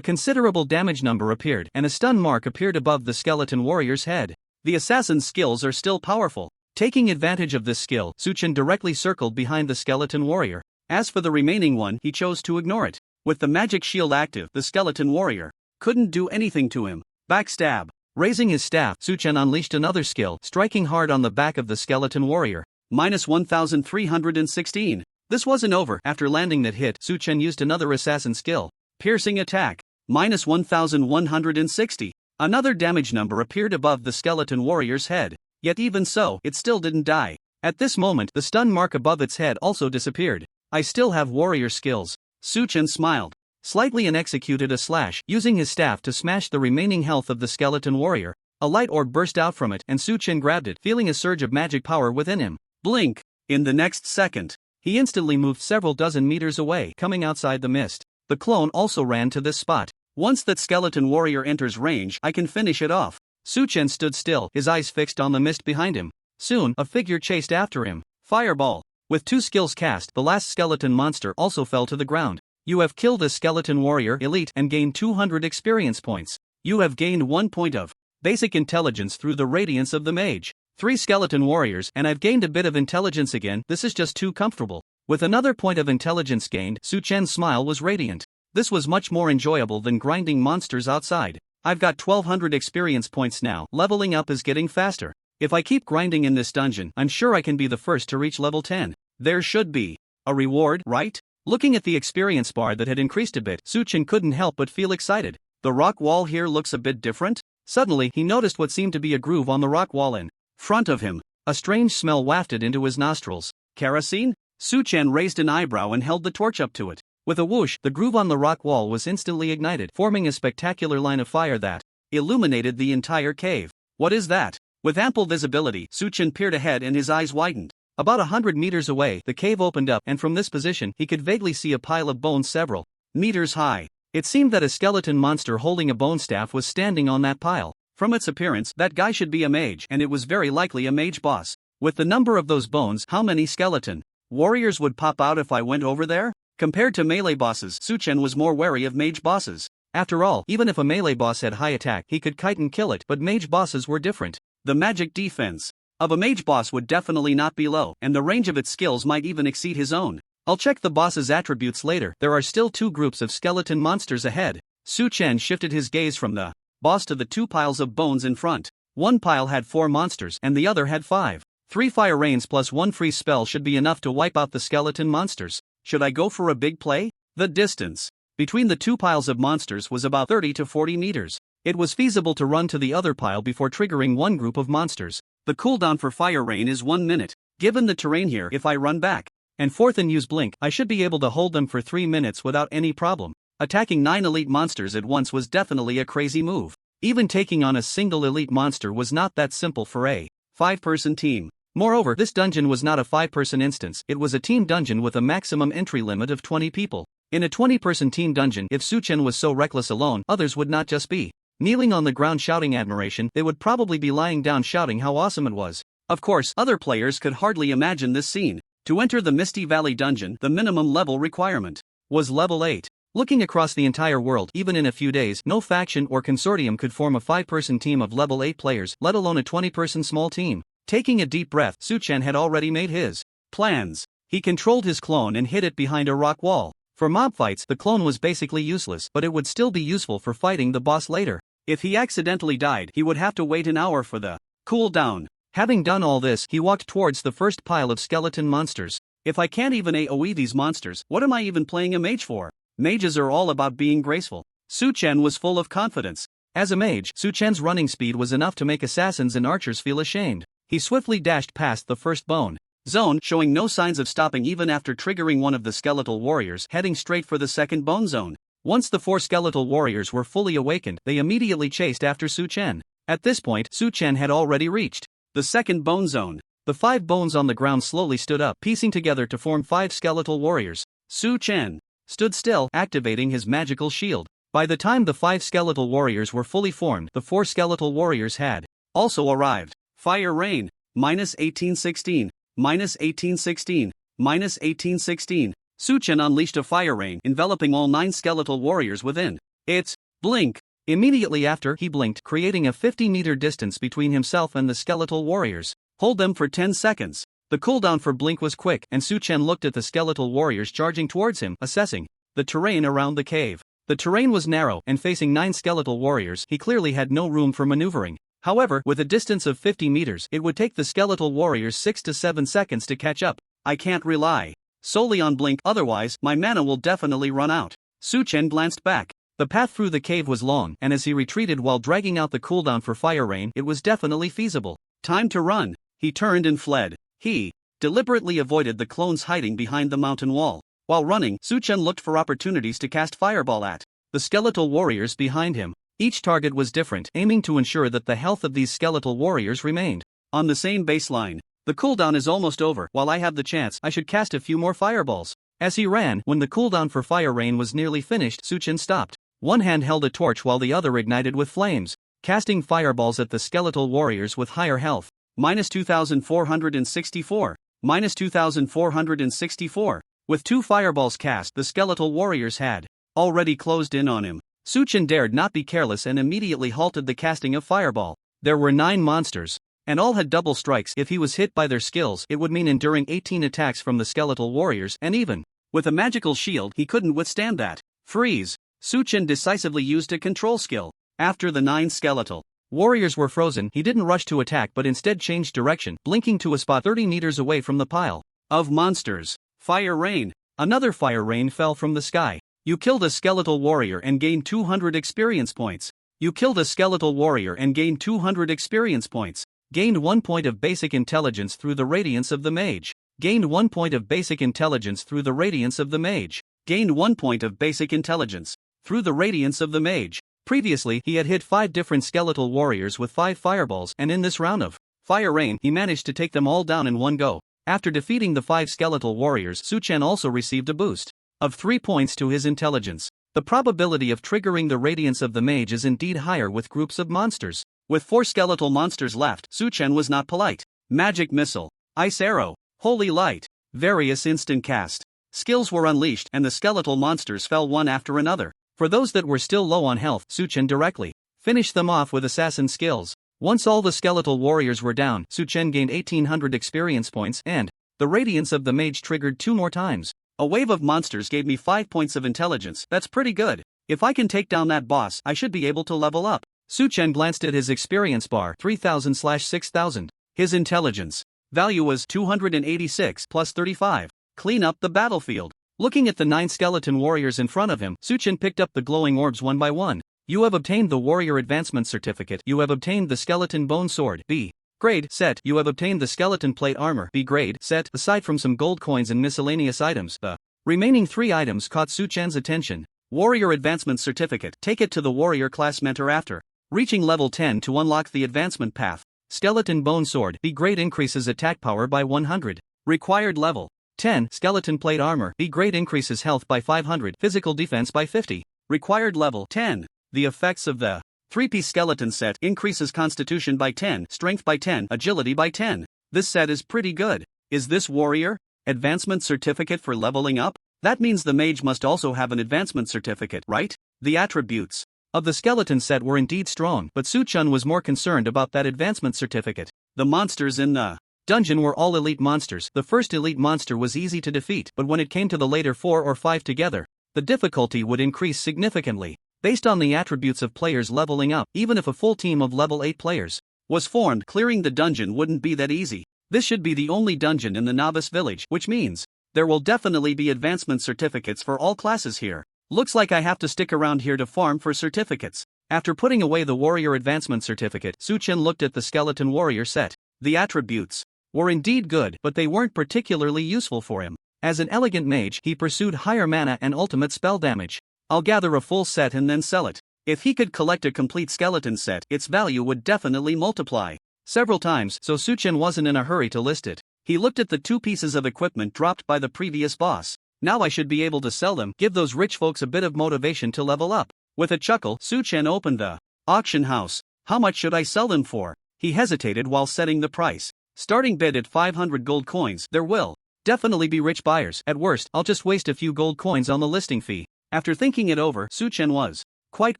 considerable damage number appeared, and a stun mark appeared above the skeleton warrior's head. The assassin's skills are still powerful. Taking advantage of this skill, Su Chun directly circled behind the skeleton warrior. As for the remaining one, he chose to ignore it. With the magic shield active, the skeleton warrior couldn't do anything to him. Backstab. Raising his staff, Su Chun unleashed another skill, striking hard on the back of the skeleton warrior. Minus 1316. This wasn't over. After landing that hit, Su Chun used another assassin skill. Piercing Attack. Minus 1160. Another damage number appeared above the skeleton warrior's head. Yet even so, it still didn't die. At this moment, the stun mark above its head also disappeared. I still have warrior skills. Su Chun smiled slightly and executed a slash, using his staff to smash the remaining health of the skeleton warrior. A light orb burst out from it, and Su Chun grabbed it, feeling a surge of magic power within him. Blink. In the next second, he instantly moved several dozen meters away, coming outside the mist. The clone also ran to this spot. Once that skeleton warrior enters range, I can finish it off. Su Chun stood still, his eyes fixed on the mist behind him. Soon, a figure chased after him. Fireball. With 2 skills cast, the last skeleton monster also fell to the ground. You have killed a skeleton warrior elite and gained 200 experience points. You have gained 1 point of basic intelligence through the radiance of the mage. 3 skeleton warriors, and I've gained a bit of intelligence again. This is just too comfortable. With another point of intelligence gained, Su Chun's smile was radiant. This was much more enjoyable than grinding monsters outside. I've got 1200 experience points now. Leveling up is getting faster. If I keep grinding in this dungeon, I'm sure I can be the first to reach level 10. There should be a reward, right? Looking at the experience bar that had increased a bit, Su Chun couldn't help but feel excited. The rock wall here looks a bit different. Suddenly, he noticed what seemed to be a groove on the rock wall in front of him. A strange smell wafted into his nostrils. Kerosene? Su Chun raised an eyebrow and held the torch up to it. With a whoosh, the groove on the rock wall was instantly ignited, forming a spectacular line of fire that illuminated the entire cave. What is that? With ample visibility, Su Chun peered ahead and his eyes widened. About 100 meters away, the cave opened up, and from this position, he could vaguely see a pile of bones several meters high. It seemed that a skeleton monster holding a bone staff was standing on that pile. From its appearance, that guy should be a mage, and it was very likely a mage boss. With the number of those bones, how many skeleton warriors would pop out if I went over there? Compared to melee bosses, Su Chun was more wary of mage bosses. After all, even if a melee boss had high attack, he could kite and kill it, but mage bosses were different. The magic defense of a mage boss would definitely not be low, and the range of its skills might even exceed his own. I'll check the boss's attributes later. There are still 2 groups of skeleton monsters ahead. Su Chun shifted his gaze from the boss to the 2 piles of bones in front. One pile had 4 monsters, and the other had 5. 3 fire rains plus 1 free spell should be enough to wipe out the skeleton monsters. Should I go for a big play? The distance between the 2 piles of monsters was about 30 to 40 meters. It was feasible to run to the other pile before triggering one group of monsters. The cooldown for fire rain is 1 minute. Given the terrain here, if I run back and forth and use blink, I should be able to hold them for 3 minutes without any problem. Attacking 9 elite monsters at once was definitely a crazy move. Even taking on a single elite monster was not that simple for a 5-person team. Moreover, this dungeon was not a 5-person instance, it was a team dungeon with a maximum entry limit of 20 people. In a 20-person team dungeon, if Su Chun was so reckless alone, others would not just be kneeling on the ground shouting admiration, they would probably be lying down shouting how awesome it was. Of course, other players could hardly imagine this scene. To enter the Misty Valley dungeon, the minimum level requirement was level 8. Looking across the entire world, even in a few days, no faction or consortium could form a 5-person team of level 8 players, let alone a 20-person small team. Taking a deep breath, Su Chun had already made his plans. He controlled his clone and hid it behind a rock wall. For mob fights, the clone was basically useless, but it would still be useful for fighting the boss later. If he accidentally died, he would have to wait an hour for the cooldown. Having done all this, he walked towards the first pile of skeleton monsters. If I can't even AoE these monsters, what am I even playing a mage for? Mages are all about being graceful. Su Chun was full of confidence. As a mage, Su Chun's running speed was enough to make assassins and archers feel ashamed. He swiftly dashed past the first bone. zone, showing no signs of stopping even after triggering one of the skeletal warriors, heading straight for the second bone zone. Once the 4 skeletal warriors were fully awakened, they immediately chased after Su Chen. At this point, Su Chen had already reached the second bone zone. The 5 bones on the ground slowly stood up, piecing together to form 5 skeletal warriors. Su Chen stood still, activating his magical shield. By the time the 5 skeletal warriors were fully formed, the 4 skeletal warriors had also arrived. Fire Rain, -1816, -1816, -1816. Su Chen unleashed a fire rain, enveloping all 9 skeletal warriors within its blink. Immediately after, he blinked, creating a 50-meter distance between himself and the skeletal warriors. Hold them for 10 seconds. The cooldown for blink was quick, and Su Chen looked at the skeletal warriors charging towards him, assessing the terrain around the cave. The terrain was narrow, and facing 9 skeletal warriors, he clearly had no room for maneuvering. However, with a distance of 50 meters, it would take the skeletal warriors 6 to 7 seconds to catch up. I can't rely solely on blink, otherwise, my mana will definitely run out. Su Chen glanced back. The path through the cave was long, and as he retreated while dragging out the cooldown for Fire Rain, it was definitely feasible. Time to run. He turned and fled. He deliberately avoided the clones hiding behind the mountain wall. While running, Su Chen looked for opportunities to cast Fireball at the skeletal warriors behind him. Each target was different, aiming to ensure that the health of these skeletal warriors remained on the same baseline. The cooldown is almost over. While I have the chance, I should cast a few more fireballs. As he ran, when the cooldown for Fire Rain was nearly finished, Su Chen stopped. One hand held a torch while the other ignited with flames, casting fireballs at the skeletal warriors with higher health. -2464, -2464. With 2 fireballs cast, the skeletal warriors had already closed in on him. Su Chen dared not be careless and immediately halted the casting of fireball. There were 9 monsters, and all had double strikes. If he was hit by their skills, it would mean enduring 18 attacks from the skeletal warriors, and even with a magical shield, he couldn't withstand that. Freeze! Su Chen decisively used a control skill. After the 9 skeletal warriors were frozen, he didn't rush to attack but instead changed direction, blinking to a spot 30 meters away from the pile of monsters. Fire Rain. Another Fire Rain fell from the sky. You killed a skeletal warrior and gained 200 experience points. You killed a skeletal warrior and gained 200 experience points. Gained 1 point of basic intelligence through the radiance of the mage. Gained 1 point of basic intelligence through the radiance of the mage. Gained 1 point of basic intelligence through the radiance of the mage. Previously, he had hit 5 different skeletal warriors with 5 fireballs, and in this round of Fire Rain, he managed to take them all down in one go. After defeating the 5 skeletal warriors, Su Chen also received a boost of 3 points to his intelligence. The probability of triggering the radiance of the mage is indeed higher with groups of monsters. With 4 skeletal monsters left, Su Chen was not polite. Magic Missile, Ice Arrow, Holy Light, various instant cast skills were unleashed, and the skeletal monsters fell one after another. For those that were still low on health, Su Chen directly finished them off with assassin skills. Once all the skeletal warriors were down, Su Chen gained 1800 experience points, and the radiance of the mage triggered 2 more times. A wave of monsters gave me 5 points of intelligence. That's pretty good. If I can take down that boss, I should be able to level up. Su Chen glanced at his experience bar, 3000/6000. His intelligence value was 286 plus 35. Clean up the battlefield. Looking at the 9 skeleton warriors in front of him, Su Chen picked up the glowing orbs one by one. You have obtained the Warrior Advancement Certificate. You have obtained the Skeleton Bone Sword B grade set. You have obtained the Skeleton Plate Armor B grade set. Aside from some gold coins and miscellaneous items, the remaining 3 items caught Su Chen's attention. Warrior Advancement Certificate. Take it to the Warrior Class Mentor after reaching level 10 to unlock the advancement path. Skeleton Bone Sword B grade increases attack power by 100. Required level 10. Skeleton Plate Armor B grade increases health by 500, physical defense by 50. Required level 10. The effects of the 3-piece skeleton set increases constitution by 10, strength by 10, agility by 10. This set is pretty good. Is this Warrior Advancement Certificate for leveling up? That means the mage must also have an advancement certificate, right? The attributes of the skeleton set were indeed strong, but Su Chen was more concerned about that advancement certificate. The monsters in the dungeon were all elite monsters. The first elite monster was easy to defeat, but when it came to the later 4 or 5 together, the difficulty would increase significantly. Based on the attributes of players leveling up, even if a full team of level 8 players was formed, clearing the dungeon wouldn't be that easy. This should be the only dungeon in the novice village, which means there will definitely be advancement certificates for all classes here. Looks like I have to stick around here to farm for certificates. After putting away the Warrior Advancement Certificate, Su Chen looked at the Skeleton Warrior set. The attributes were indeed good, but they weren't particularly useful for him. As an elegant mage, he pursued higher mana and ultimate spell damage. I'll gather a full set and then sell it. If he could collect a complete skeleton set, its value would definitely multiply several times, so Suchen wasn't in a hurry to list it. He looked at the 2 pieces of equipment dropped by the previous boss. Now I should be able to sell them, give those rich folks a bit of motivation to level up. With a chuckle, Suchen opened the auction house. How much should I sell them for? He hesitated while setting the price. Starting bid at 500 gold coins. There will definitely be rich buyers. At worst, I'll just waste a few gold coins on the listing fee. After thinking it over, Suchen was quite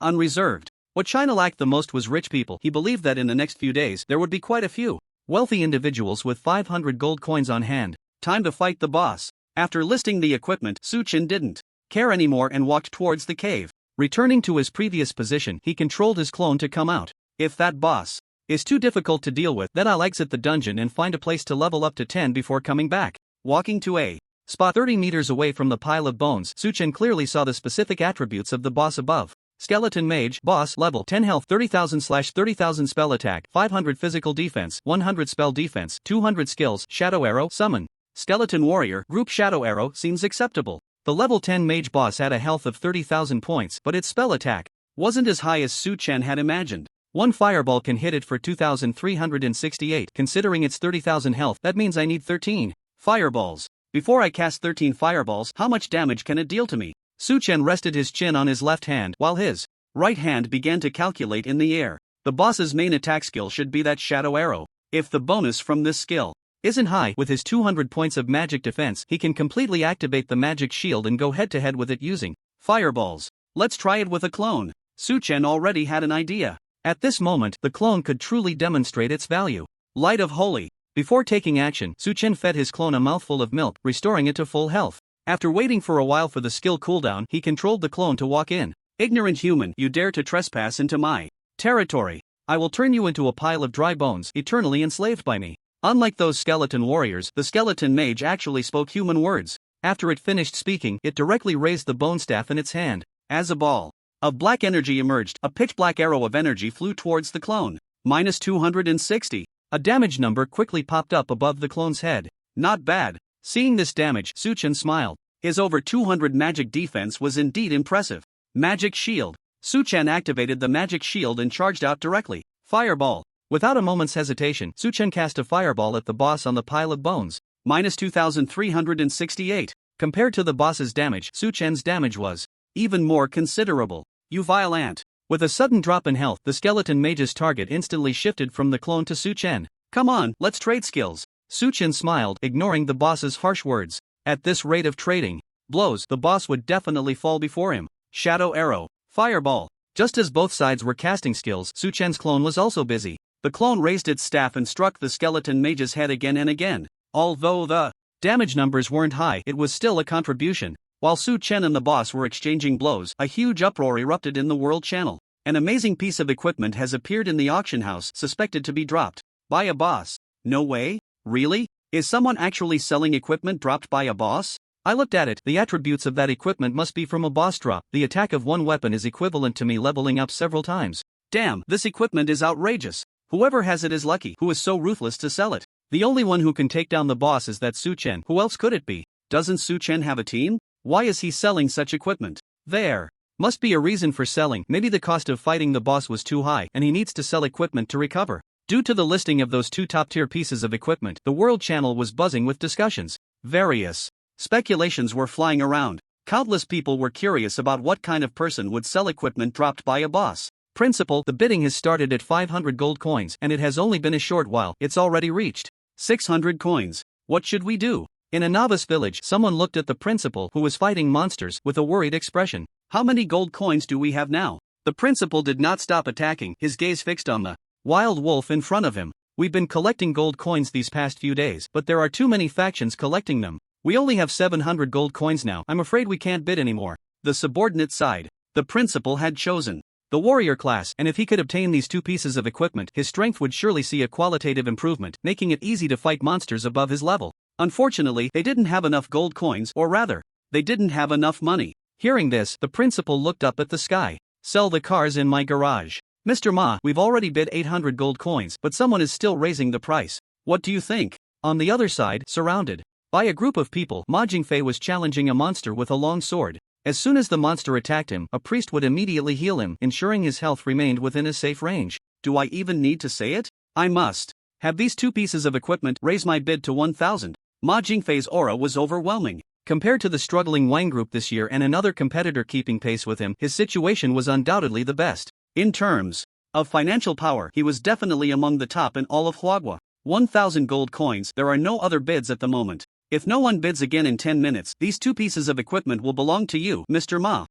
unreserved. What China lacked the most was rich people. He believed that in the next few days there would be quite a few wealthy individuals with 500 gold coins on hand. Time to fight the boss. After listing the equipment, Suchen didn't care anymore and walked towards the cave. Returning to his previous position, he controlled his clone to come out. If that boss is too difficult to deal with, then I'll exit the dungeon and find a place to level up to 10 before coming back. Walking to a spot 30 meters away from the pile of bones, Suchen clearly saw the specific attributes of the boss above. Skeleton Mage, boss, level 10 health, 30,000/30,000 spell attack, 500 physical defense, 100 spell defense, 200 skills, Shadow Arrow, summon. Skeleton Warrior, group Shadow Arrow, seems acceptable. The level 10 Mage boss had a health of 30,000 points, but its spell attack wasn't as high as Suchen had imagined. One fireball can hit it for 2,368. Considering its 30,000 health, that means I need 13 fireballs. Before I cast 13 fireballs, how much damage can it deal to me? Suchen rested his chin on his left hand, while his right hand began to calculate in the air. The boss's main attack skill should be that Shadow Arrow. If the bonus from this skill isn't high, with his 200 points of magic defense, he can completely activate the magic shield and go head-to-head with it using fireballs. Let's try it with a clone. Suchen already had an idea. At this moment, the clone could truly demonstrate its value. Light of Holy. Before taking action, Suchen fed his clone a mouthful of milk, restoring it to full health. After waiting for a while for the skill cooldown, he controlled the clone to walk in. Ignorant human, you dare to trespass into my territory. I will turn you into a pile of dry bones, eternally enslaved by me. Unlike those skeleton warriors, the skeleton mage actually spoke human words. After it finished speaking, it directly raised the bone staff in its hand. As a ball of black energy emerged, a pitch-black arrow of energy flew towards the clone. Minus 260. A damage number quickly popped up above the clone's head. Not bad. Seeing this damage, Suchen smiled. His over 200 magic defense was indeed impressive. Magic Shield. Suchen activated the magic shield and charged out directly. Fireball. Without a moment's hesitation, Suchen cast a fireball at the boss on the pile of bones. Minus 2,368. Compared to the boss's damage, Suchen's damage was even more considerable. You vile ant. With a sudden drop in health, the skeleton mage's target instantly shifted from the clone to Suchen. Come on, let's trade skills. Suchen smiled, ignoring the boss's harsh words. At this rate of trading blows, the boss would definitely fall before him. Shadow Arrow. Fireball. Just as both sides were casting skills, Suchen's clone was also busy. The clone raised its staff and struck the skeleton mage's head again and again. Although the damage numbers weren't high, it was still a contribution. While Suchen and the boss were exchanging blows, a huge uproar erupted in the world channel. An amazing piece of equipment has appeared in the auction house, suspected to be dropped by a boss. No way? Really? Is someone actually selling equipment dropped by a boss? I looked at it. The attributes of that equipment must be from a boss drop. The attack of one weapon is equivalent to me leveling up several times. Damn, this equipment is outrageous. Whoever has it is lucky. Who is so ruthless to sell it? The only one who can take down the boss is that Suchen. Who else could it be? Doesn't Suchen have a team? Why is he selling such equipment? There must be a reason for selling. Maybe the cost of fighting the boss was too high and he needs to sell equipment to recover. Due to the listing of those two top-tier pieces of equipment, the world channel was buzzing with discussions. Various speculations were flying around. Countless people were curious about what kind of person would sell equipment dropped by a boss. Principal, the bidding has started at 500 gold coins and it has only been a short while. It's already reached 600 coins. What should we do? In a novice village, someone looked at the principal who was fighting monsters with a worried expression. How many gold coins do we have now? The principal did not stop attacking, his gaze fixed on the wild wolf in front of him. We've been collecting gold coins these past few days, but there are too many factions collecting them. We only have 700 gold coins now. I'm afraid we can't bid anymore. The subordinate side. The principal had chosen the warrior class, and if he could obtain these two pieces of equipment, his strength would surely see a qualitative improvement, making it easy to fight monsters above his level. Unfortunately, they didn't have enough gold coins, or rather, they didn't have enough money. Hearing this, the principal looked up at the sky. Sell the cars in my garage. Mr. Ma, we've already bid 800 gold coins, but someone is still raising the price. What do you think? On the other side, surrounded by a group of people, Ma Jingfei was challenging a monster with a long sword. As soon as the monster attacked him, a priest would immediately heal him, ensuring his health remained within a safe range. Do I even need to say it? I must have these two pieces of equipment raise my bid to 1,000. Ma Jingfei's aura was overwhelming. Compared to the struggling wine group this year and another competitor keeping pace with him, his situation was undoubtedly the best. In terms of financial power, he was definitely among the top in all of Huagua. 1,000 gold coins. There are no other bids at the moment. If no one bids again in 10 minutes, these two pieces of equipment will belong to you, Mr. Ma.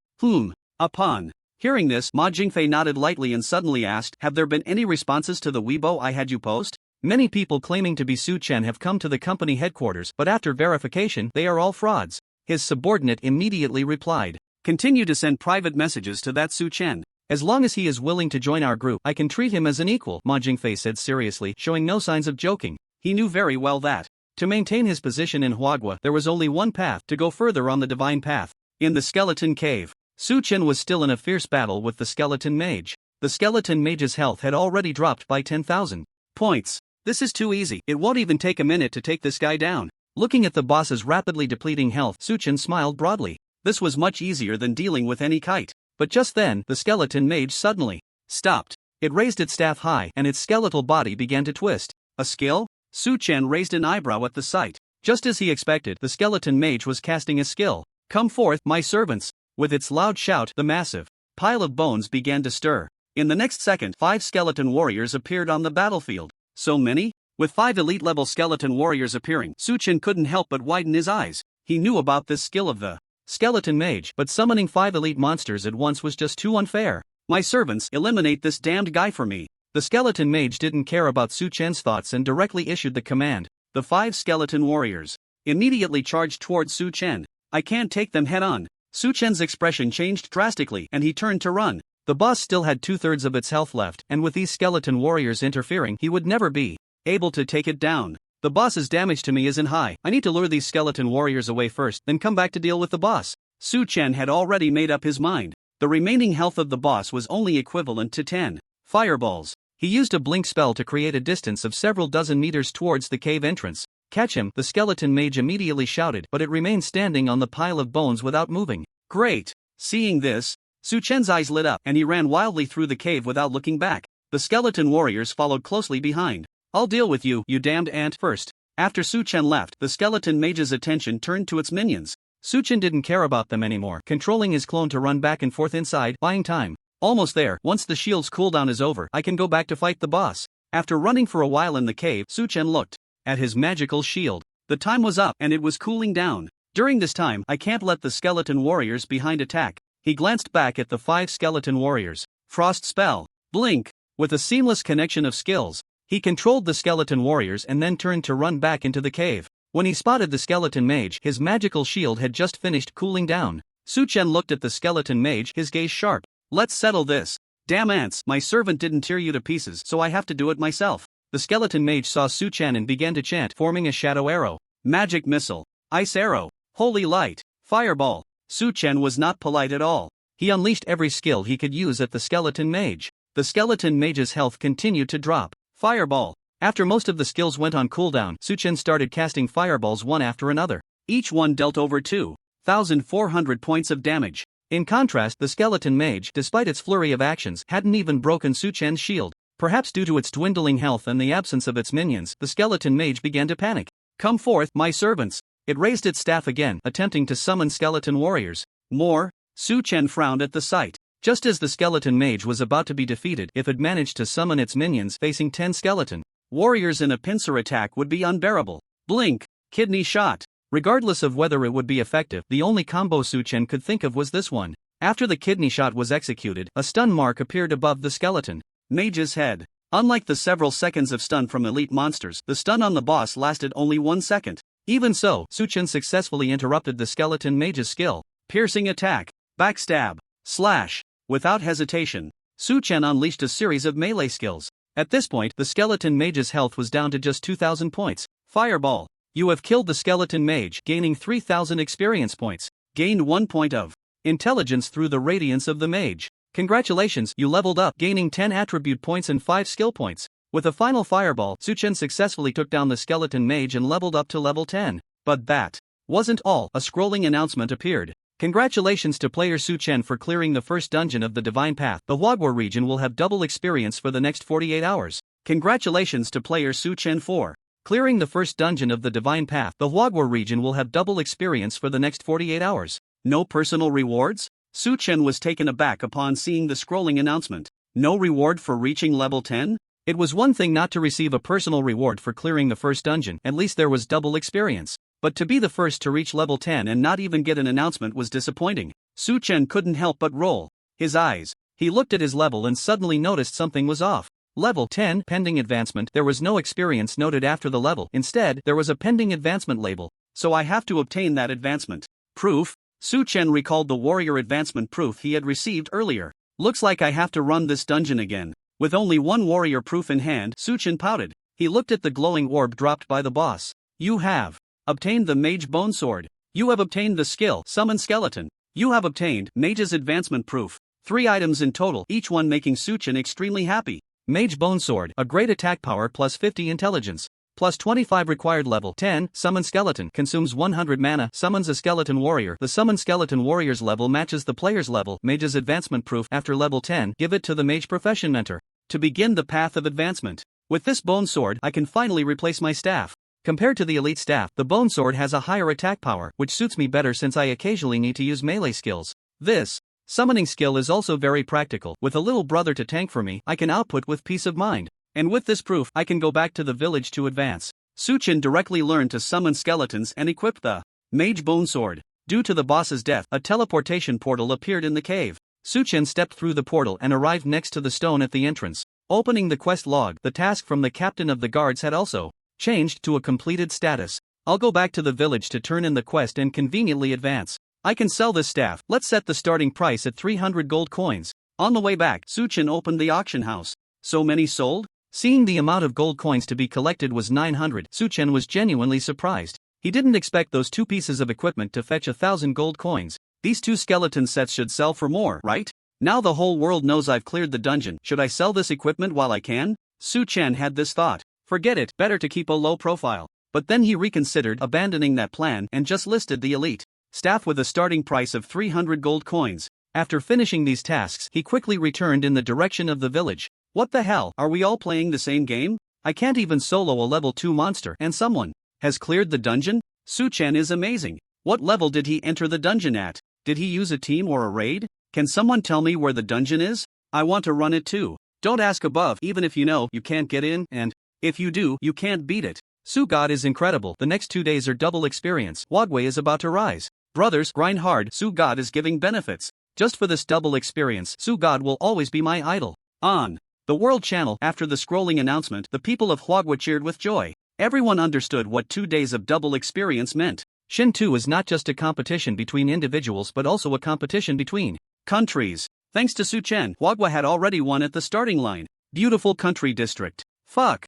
Upon hearing this, Ma Jingfei nodded lightly and suddenly asked, have there been any responses to the Weibo I had you post? Many people claiming to be Su Chen have come to the company headquarters, but after verification, they are all frauds. His subordinate immediately replied, continue to send private messages to that Su Chen. As long as he is willing to join our group, I can treat him as an equal, Ma Jingfei said seriously, showing no signs of joking. He knew very well that to maintain his position in Huagua, there was only one path: to go further on the divine path. In the skeleton cave, Su Chen was still in a fierce battle with the skeleton mage. The skeleton mage's health had already dropped by 10,000 points. This is too easy. It won't even take a minute to take this guy down. Looking at the boss's rapidly depleting health, Su Chen smiled broadly. This was much easier than dealing with any kite. But just then, the skeleton mage suddenly stopped. It raised its staff high, and its skeletal body began to twist. A skill? Su Chen raised an eyebrow at the sight. Just as he expected, the skeleton mage was casting a skill. Come forth, my servants! With its loud shout, the massive pile of bones began to stir. In the next second, 5 skeleton warriors appeared on the battlefield. So many? With 5 elite-level skeleton warriors appearing, Su Chen couldn't help but widen his eyes. He knew about this skill of the skeleton mage, but summoning 5 elite monsters at once was just too unfair. My servants, eliminate this damned guy for me. The skeleton mage didn't care about Su Chen's thoughts and directly issued the command. The 5 skeleton warriors immediately charged towards Su Chen. I can't take them head on. Su Chen's expression changed drastically, and he turned to run. The boss still had 2/3 of its health left, and with these skeleton warriors interfering, he would never be able to take it down. The boss's damage to me isn't high. I need to lure these skeleton warriors away first, then come back to deal with the boss. Su Chen had already made up his mind. The remaining health of the boss was only equivalent to 10 fireballs. He used a blink spell to create a distance of several dozen meters towards the cave entrance. Catch him, the skeleton mage immediately shouted, but it remained standing on the pile of bones without moving. Great! Seeing this, Su Chen's eyes lit up, and he ran wildly through the cave without looking back. The skeleton warriors followed closely behind. I'll deal with you, you damned ant, first. After Su Chen left, the skeleton mage's attention turned to its minions. Su Chen didn't care about them anymore, controlling his clone to run back and forth inside, buying time. Almost there. Once the shield's cooldown is over, I can go back to fight the boss. After running for a while in the cave, Su Chen looked at his magical shield. The time was up, and it was cooling down. During this time, I can't let the skeleton warriors behind attack. He glanced back at the 5 skeleton warriors. Frost spell. Blink. With a seamless connection of skills, he controlled the skeleton warriors and then turned to run back into the cave. When he spotted the skeleton mage, his magical shield had just finished cooling down. Su Chen looked at the skeleton mage, his gaze sharp. Let's settle this. Damn ants, my servant didn't tear you to pieces, so I have to do it myself. The skeleton mage saw Su Chen and began to chant, forming a shadow arrow. Magic missile. Ice arrow. Holy light. Fireball. Su Chen was not polite at all. He unleashed every skill he could use at the skeleton mage. The skeleton mage's health continued to drop. Fireball. After most of the skills went on cooldown, Su Chen started casting fireballs one after another. Each one dealt over 2,400 points of damage. In contrast, the skeleton mage, despite its flurry of actions, hadn't even broken Su Chen's shield. Perhaps due to its dwindling health and the absence of its minions, the skeleton mage began to panic. Come forth, my servants. It raised its staff again, attempting to summon skeleton warriors. More? Su Chen frowned at the sight. Just as the skeleton mage was about to be defeated, if it managed to summon its minions facing 10 skeleton warriors in a pincer attack would be unbearable. Blink. Kidney shot. Regardless of whether it would be effective, the only combo Su Chen could think of was this one. After the kidney shot was executed, a stun mark appeared above the skeleton mage's head. Unlike the several seconds of stun from elite monsters, the stun on the boss lasted only 1 second. Even so, Su Chen successfully interrupted the skeleton mage's skill. Piercing attack. Backstab. Slash. Without hesitation, Su Chen unleashed a series of melee skills. At this point, the skeleton mage's health was down to just 2,000 points. Fireball. You have killed the skeleton mage, gaining 3,000 experience points. Gained 1 point of intelligence through the radiance of the mage. Congratulations, you leveled up, gaining 10 attribute points and 5 skill points. With a final fireball, Su-chen successfully took down the skeleton mage and leveled up to level 10. But that wasn't all. A scrolling announcement appeared. Congratulations to player Su-chen for clearing the first dungeon of the Divine Path. The Hwagwa region will have double experience for the next 48 hours. Congratulations to player Su-chen for clearing the first dungeon of the Divine Path. The Hwagwa region will have double experience for the next 48 hours. No personal rewards? Su-chen was taken aback upon seeing the scrolling announcement. No reward for reaching level 10? It was one thing not to receive a personal reward for clearing the first dungeon, at least there was double experience. But to be the first to reach level 10 and not even get an announcement was disappointing. Su-chen couldn't help but roll his eyes. He looked at his level and suddenly noticed something was off. Level 10, pending advancement. There was no experience noted after the level. Instead, there was a pending advancement label. So I have to obtain that advancement proof. Su-chen recalled the warrior advancement proof he had received earlier. Looks like I have to run this dungeon again. With only one warrior proof in hand, Su-chen pouted. He looked at the glowing orb dropped by the boss. You have obtained the Mage Bone Sword. You have obtained the skill Summon Skeleton. You have obtained Mage's advancement proof. 3 items in total, each one making Su-chen extremely happy. Mage Bone Sword, a great attack power plus 50 intelligence. Plus 25 required level 10, Summon Skeleton, consumes 100 mana, summons a skeleton warrior. The Summon Skeleton warrior's level matches the player's level. Mage's advancement proof, after level 10, give it to the Mage Profession Mentor. To begin the path of advancement. With this Bone Sword, I can finally replace my staff. Compared to the elite staff, the Bone Sword has a higher attack power, which suits me better since I occasionally need to use melee skills. This summoning skill is also very practical. With a little brother to tank for me, I can output with peace of mind. And with this proof, I can go back to the village to advance. Su-chen directly learned to summon skeletons and equipped the Mage Bone Sword. Due to the boss's death, a teleportation portal appeared in the cave. Su-chen stepped through the portal and arrived next to the stone at the entrance. Opening the quest log, the task from the captain of the guards had also changed to a completed status. I'll go back to the village to turn in the quest and conveniently advance. I can sell this staff. Let's set the starting price at 300 gold coins. On the way back, Su-chen opened the auction house. So many sold? Seeing the amount of gold coins to be collected was 900, Su-chen was genuinely surprised. He didn't expect those 2 pieces of equipment to fetch 1,000 gold coins. These 2 skeleton sets should sell for more, right? Now the whole world knows I've cleared the dungeon. Should I sell this equipment while I can? Su-chen had this thought. Forget it, better to keep a low profile. But then he reconsidered, abandoning that plan, and just listed the elite staff with a starting price of 300 gold coins. After finishing these tasks, he quickly returned in the direction of the village. What the hell, are we all playing the same game? I can't even solo a level 2 monster, and someone has cleared the dungeon? Su-chen is amazing. What level did he enter the dungeon at? Did he use a team or a raid? Can someone tell me where the dungeon is? I want to run it too. Don't ask above, even if you know you can't get in, and if you do, you can't beat it. Su-God is incredible. The next 2 days are double experience. Hwagwa is about to rise. Brothers, grind hard. Su-God is giving benefits. Just for this double experience, Su-God will always be my idol. On the World Channel, after the scrolling announcement, the people of Hwagwa cheered with joy. Everyone understood what 2 days of double experience meant. Shin 2 is not just a competition between individuals but also a competition between countries. Thanks to Su-chen, Hwagwa had already won at the starting line. Beautiful country district. Fuck.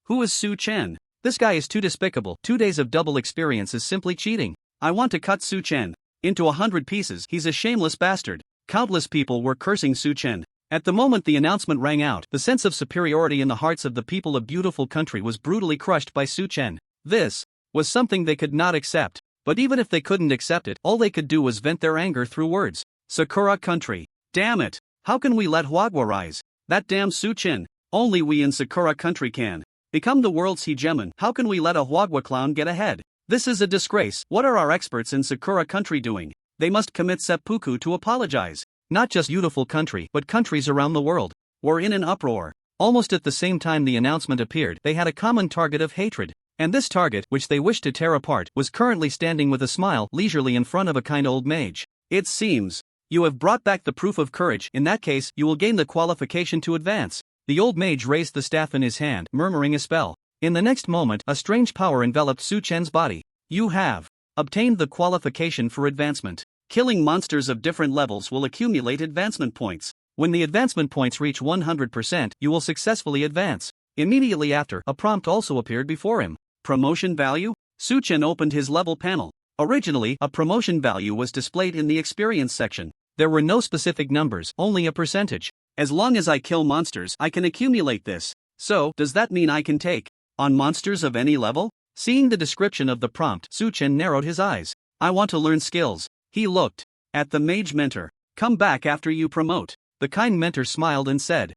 Who is Su-chen? This guy is too despicable. 2 days of double experience is simply cheating. I want to cut Su-chen into 100 pieces. He's a shameless bastard. Countless people were cursing Su-chen. At the moment the announcement rang out, the sense of superiority in the hearts of the people of beautiful country was brutally crushed by Su-chen. This was something they could not accept. But even if they couldn't accept it, all they could do was vent their anger through words. Sakura country. Damn it. How can we let Hwagwa rise? That damn Su-chen. Only we in Sakura country can become the world's hegemon. How can we let a Hwagwa clown get ahead? This is a disgrace. What are our experts in Sakura country doing? They must commit seppuku to apologize. Not just beautiful country, but countries around the world were in an uproar. Almost at the same time the announcement appeared, they had a common target of hatred. And this target, which they wished to tear apart, was currently standing with a smile leisurely in front of a kind old mage. It seems you have brought back the proof of courage. In that case, you will gain the qualification to advance. The old mage raised the staff in his hand, murmuring a spell. In the next moment, a strange power enveloped Su-chen's body. You have obtained the qualification for advancement. Killing monsters of different levels will accumulate advancement points. When the advancement points reach 100%, you will successfully advance. Immediately after, a prompt also appeared before him. Promotion value? Su-chen opened his level panel. Originally, a promotion value was displayed in the experience section. There were no specific numbers, only a percentage. As long as I kill monsters, I can accumulate this. So, does that mean I can take on monsters of any level? Seeing the description of the prompt, Su-chen narrowed his eyes. I want to learn skills. He looked at the mage mentor. Come back after you promote. The kind mentor smiled and said,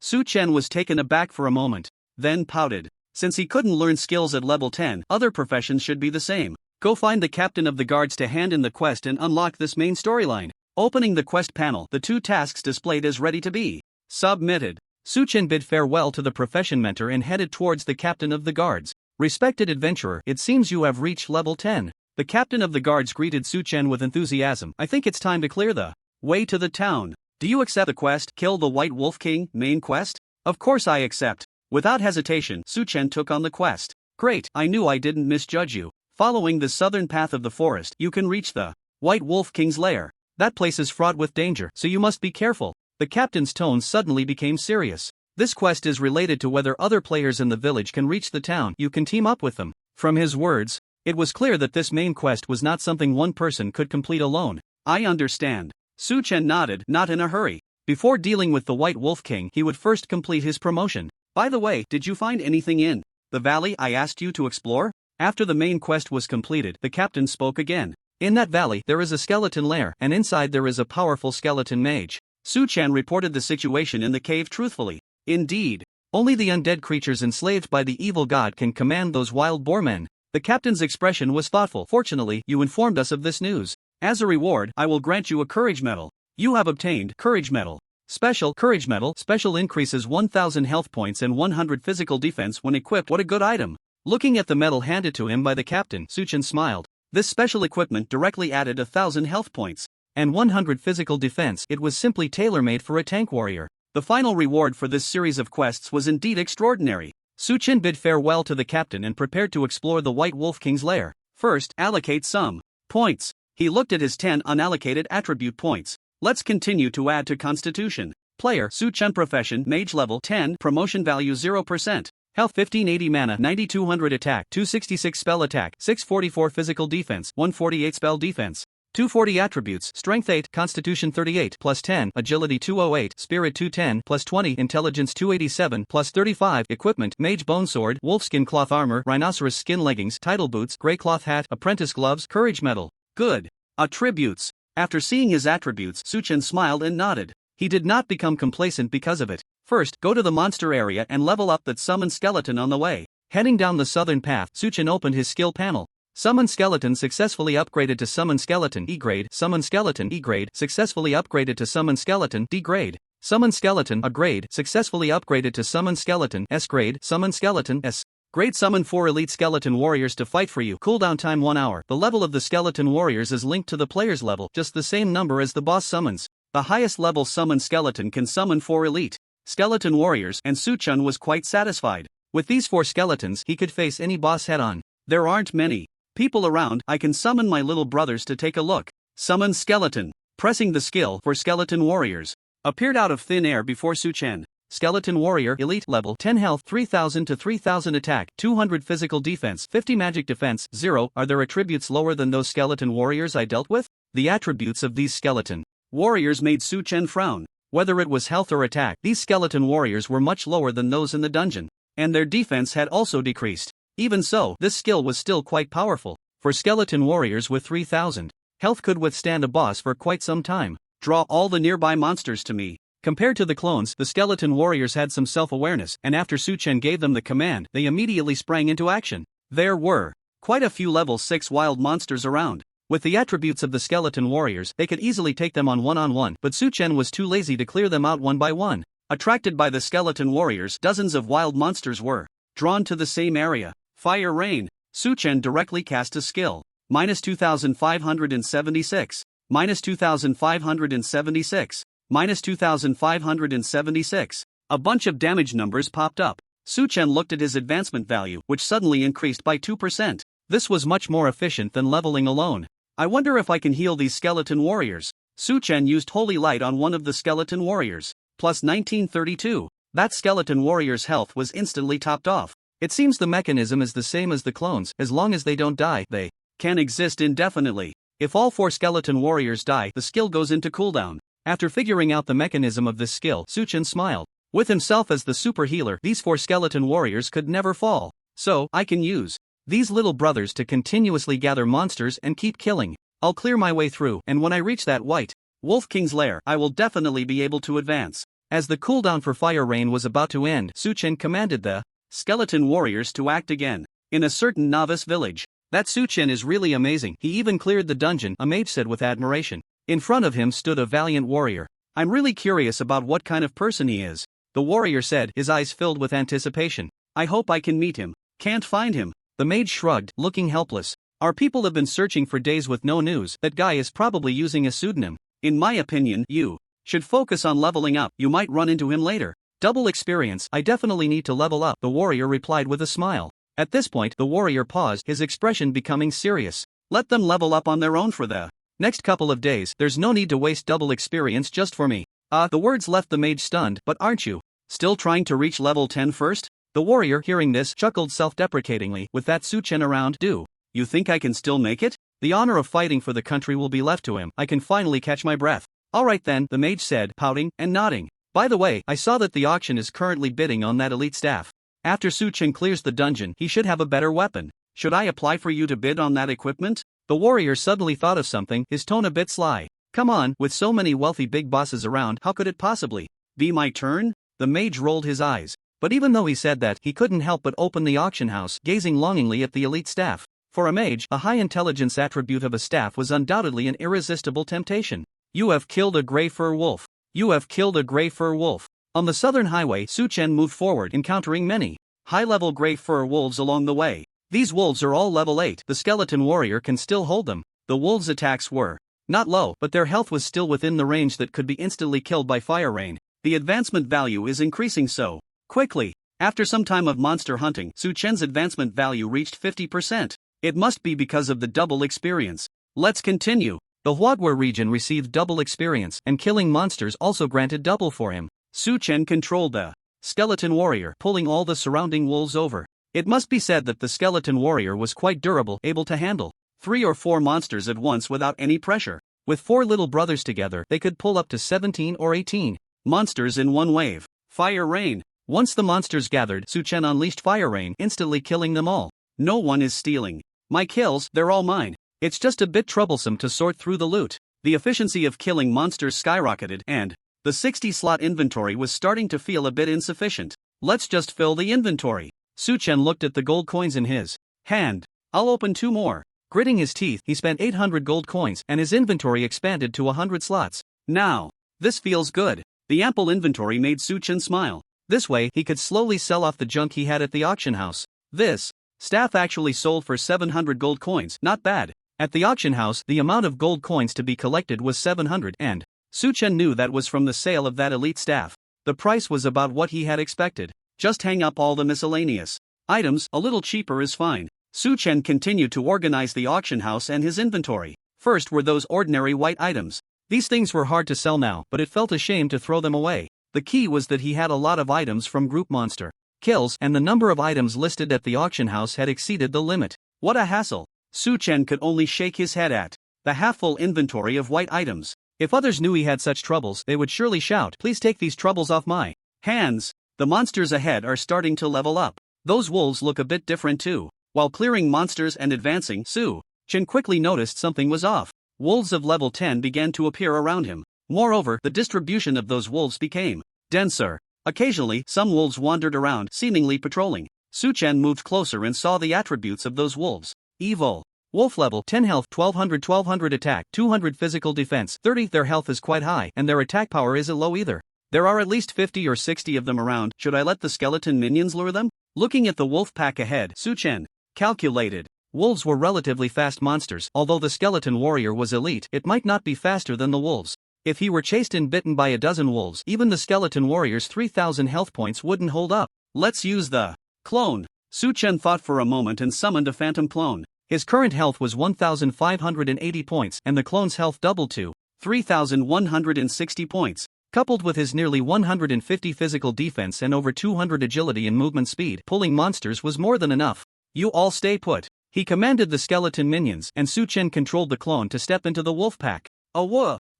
Su-chen was taken aback for a moment, then pouted. Since he couldn't learn skills at level 10, other professions should be the same. Go find the captain of the guards to hand in the quest and unlock this main storyline. Opening the quest panel, the 2 tasks displayed as ready to be submitted. Su-chen bid farewell to the profession mentor and headed towards the captain of the guards. Respected adventurer, it seems you have reached level 10. The captain of the guards greeted Su-chen with enthusiasm. I think it's time to clear the way to the town. Do you accept the quest, Kill the White Wolf King, main quest? Of course I accept. Without hesitation, Su-chen took on the quest. Great, I knew I didn't misjudge you. Following the southern path of the forest, you can reach the White Wolf King's lair. That place is fraught with danger, so you must be careful. The captain's tone suddenly became serious. This quest is related to whether other players in the village can reach the town. You can team up with them. From his words, it was clear that this main quest was not something one person could complete alone. I understand. Su-chen nodded, not in a hurry. Before dealing with the White Wolf King, he would first complete his promotion. By the way, did you find anything in the valley I asked you to explore? After the main quest was completed, the captain spoke again. In that valley, there is a skeleton lair, and inside there is a powerful skeleton mage. Su-chen reported the situation in the cave truthfully. Indeed, only the undead creatures enslaved by the evil god can command those wild boar men. The captain's expression was thoughtful. Fortunately, you informed us of this news. As a reward, I will grant you a courage medal. You have obtained Courage Medal. Special Courage Medal. Special increases 1000 health points and 100 physical defense when equipped. What a good item. Looking at the medal handed to him by the captain, Su-chen smiled. This special equipment directly added 1000 health points and 100 physical defense. It was simply tailor-made for a tank warrior. The final reward for this series of quests was indeed extraordinary. Su-chen bid farewell to the captain and prepared to explore the White Wolf King's lair. First, allocate some points. He looked at his 10 unallocated attribute points. Let's continue to add to Constitution. Player Su-chen Profession Mage Level 10 Promotion Value 0%. Health 1580 Mana 9200 Attack 266 Spell Attack 644 Physical Defense 148 Spell Defense 240 Attributes Strength 8 Constitution 38 plus 10 Agility 208 Spirit 210 plus 20 Intelligence 287 plus 35 Equipment Mage Bone Sword Wolfskin Cloth Armor Rhinoceros Skin Leggings Title Boots Grey Cloth Hat Apprentice Gloves Courage Medal. Good. Attributes. After seeing his attributes, Su-chen smiled and nodded. He did not become complacent because of it. First, go to the monster area and level up that summon skeleton on the way. Heading down the southern path, Su-chen opened his skill panel. Summon Skeleton successfully upgraded to Summon Skeleton E grade. Summon Skeleton E grade successfully upgraded to Summon Skeleton D grade. Summon Skeleton A grade successfully upgraded to Summon Skeleton S grade. Summon Skeleton S grade. Summon 4 elite skeleton warriors to fight for you. Cooldown time 1 hour. The level of the skeleton warriors is linked to the player's level, just the same number as the boss summons. The highest level summon skeleton can summon 4 elite skeleton warriors, and Su-chen was quite satisfied. With these 4 skeletons, he could face any boss head-on. There aren't many people around. I can summon my little brothers to take a look. Summon skeleton. Pressing the skill for skeleton warriors appeared out of thin air before Su-chen. Skeleton Warrior Elite Level 10 Health 3000 to 3000 Attack 200 Physical Defense 50 Magic Defense 0. Are their attributes lower than those skeleton warriors I dealt with? The attributes of these skeleton warriors made Su-chen frown. Whether it was health or attack, these skeleton warriors were much lower than those in the dungeon, and their defense had also decreased. Even so, this skill was still quite powerful. For skeleton warriors with 3000 health could withstand a boss for quite some time. Draw all the nearby monsters to me. Compared to the clones, the skeleton warriors had some self-awareness, and after Su-chen gave them the command, they immediately sprang into action. There were quite a few level 6 wild monsters around. With the attributes of the skeleton warriors, they could easily take them on one-on-one, but Su-chen was too lazy to clear them out one by one. Attracted by the skeleton warriors, dozens of wild monsters were drawn to the same area. Fire Rain. Su-chen directly cast a skill. Minus 2576. Minus 2576. Minus 2576. A bunch of damage numbers popped up. Su-chen looked at his advancement value, which suddenly increased by 2%. This was much more efficient than leveling alone. I wonder if I can heal these skeleton warriors. Su-chen used Holy Light on one of the skeleton warriors. Plus 1932. That skeleton warrior's health was instantly topped off. It seems the mechanism is the same as the clones. As long as they don't die, they can exist indefinitely. If all 4 skeleton warriors die, the skill goes into cooldown. After figuring out the mechanism of this skill, Su-chen smiled. With himself as the super healer, these 4 skeleton warriors could never fall. So, I can use these little brothers to continuously gather monsters and keep killing. I'll clear my way through, and when I reach that white Wolf King's lair, I will definitely be able to advance. As the cooldown for Fire Rain was about to end, Suchen commanded the skeleton warriors to act again. In a certain novice village. That Suchen is really amazing. He even cleared the dungeon, a mage said with admiration. In front of him stood a valiant warrior. I'm really curious about what kind of person he is. The warrior said, his eyes filled with anticipation. I hope I can meet him. Can't find him. The mage shrugged, looking helpless. Our people have been searching for days with no news. That guy is probably using a pseudonym. In my opinion, you should focus on leveling up. You might run into him later. Double experience. I definitely need to level up, the warrior replied with a smile. At this point, the warrior paused, his expression becoming serious. Let them level up on their own for the next couple of days. There's no need to waste double experience just for me. The words left the mage stunned. But aren't you still trying to reach level 10 first? The warrior, hearing this, chuckled self-deprecatingly. With that Suchen around, do you think I can still make it? The honor of fighting for the country will be left to him. I can finally catch my breath. Alright then, the mage said, pouting and nodding. By the way, I saw that the auction is currently bidding on that elite staff. After Suchen clears the dungeon, he should have a better weapon. Should I apply for you to bid on that equipment? The warrior suddenly thought of something, his tone a bit sly. Come on, with so many wealthy big bosses around, how could it possibly be my turn? The mage rolled his eyes. But even though he said that, he couldn't help but open the auction house, gazing longingly at the elite staff. For a mage, a high intelligence attribute of a staff was undoubtedly an irresistible temptation. You have killed a gray fur wolf. You have killed a gray fur wolf. On the southern highway, Suchen moved forward, encountering many high-level gray fur wolves along the way. These wolves are all level 8. The skeleton warrior can still hold them. The wolves' attacks were not low, but their health was still within the range that could be instantly killed by Fire Rain. The advancement value is increasing so quickly. After some time of monster hunting, Suchen's advancement value reached 50%. It must be because of the double experience. Let's continue. The Huadwer region received double experience, and killing monsters also granted double for him. Suchen controlled the skeleton warrior, pulling all the surrounding wolves over. It must be said that the skeleton warrior was quite durable, able to handle 3 or 4 monsters at once without any pressure. With 4 little brothers together, they could pull up to 17 or 18 monsters in one wave. Fire Rain. Once the monsters gathered, Suchen unleashed Fire Rain, instantly killing them all. No one is stealing my kills, they're all mine. It's just a bit troublesome to sort through the loot. The efficiency of killing monsters skyrocketed, and the 60-slot inventory was starting to feel a bit insufficient. Let's just fill the inventory. Suchen looked at the gold coins in his hand. I'll open 2 more. Gritting his teeth, he spent 800 gold coins, and his inventory expanded to 100 slots. Now, this feels good. The ample inventory made Suchen smile. This way, he could slowly sell off the junk he had at the auction house. This staff actually sold for 700 gold coins, not bad. At the auction house, the amount of gold coins to be collected was 700, and Suchen knew that was from the sale of that elite staff. The price was about what he had expected. Just hang up all the miscellaneous items, a little cheaper is fine. Suchen continued to organize the auction house and his inventory. First were those ordinary white items. These things were hard to sell now, but it felt ashamed to throw them away. The key was that he had a lot of items from group monster kills, and the number of items listed at the auction house had exceeded the limit. What a hassle. Suchen could only shake his head at the half-full inventory of white items. If others knew he had such troubles, they would surely shout, "Please take these troubles off my hands." The monsters ahead are starting to level up. Those wolves look a bit different too. While clearing monsters and advancing, Suchen quickly noticed something was off. Wolves of level 10 began to appear around him. Moreover, the distribution of those wolves became denser. Occasionally, some wolves wandered around, seemingly patrolling. Suchen moved closer and saw the attributes of those wolves. Evil. Wolf level 10 health, 1200 attack, 200 physical defense, 30. Their health is quite high, and their attack power isn't low either. There are at least 50 or 60 of them around. Should I let the skeleton minions lure them? Looking at the wolf pack ahead, Suchen calculated. Wolves were relatively fast monsters. Although the skeleton warrior was elite, it might not be faster than the wolves. If he were chased and bitten by a dozen wolves, even the skeleton warrior's 3000 health points wouldn't hold up. Let's use the clone. Suchen thought for a moment and summoned a phantom clone. His current health was 1580 points, and the clone's health doubled to 3160 points. Coupled with his nearly 150 physical defense and over 200 agility and movement speed, pulling monsters was more than enough. You all stay put. He commanded the skeleton minions, and Suchen controlled the clone to step into the wolf pack.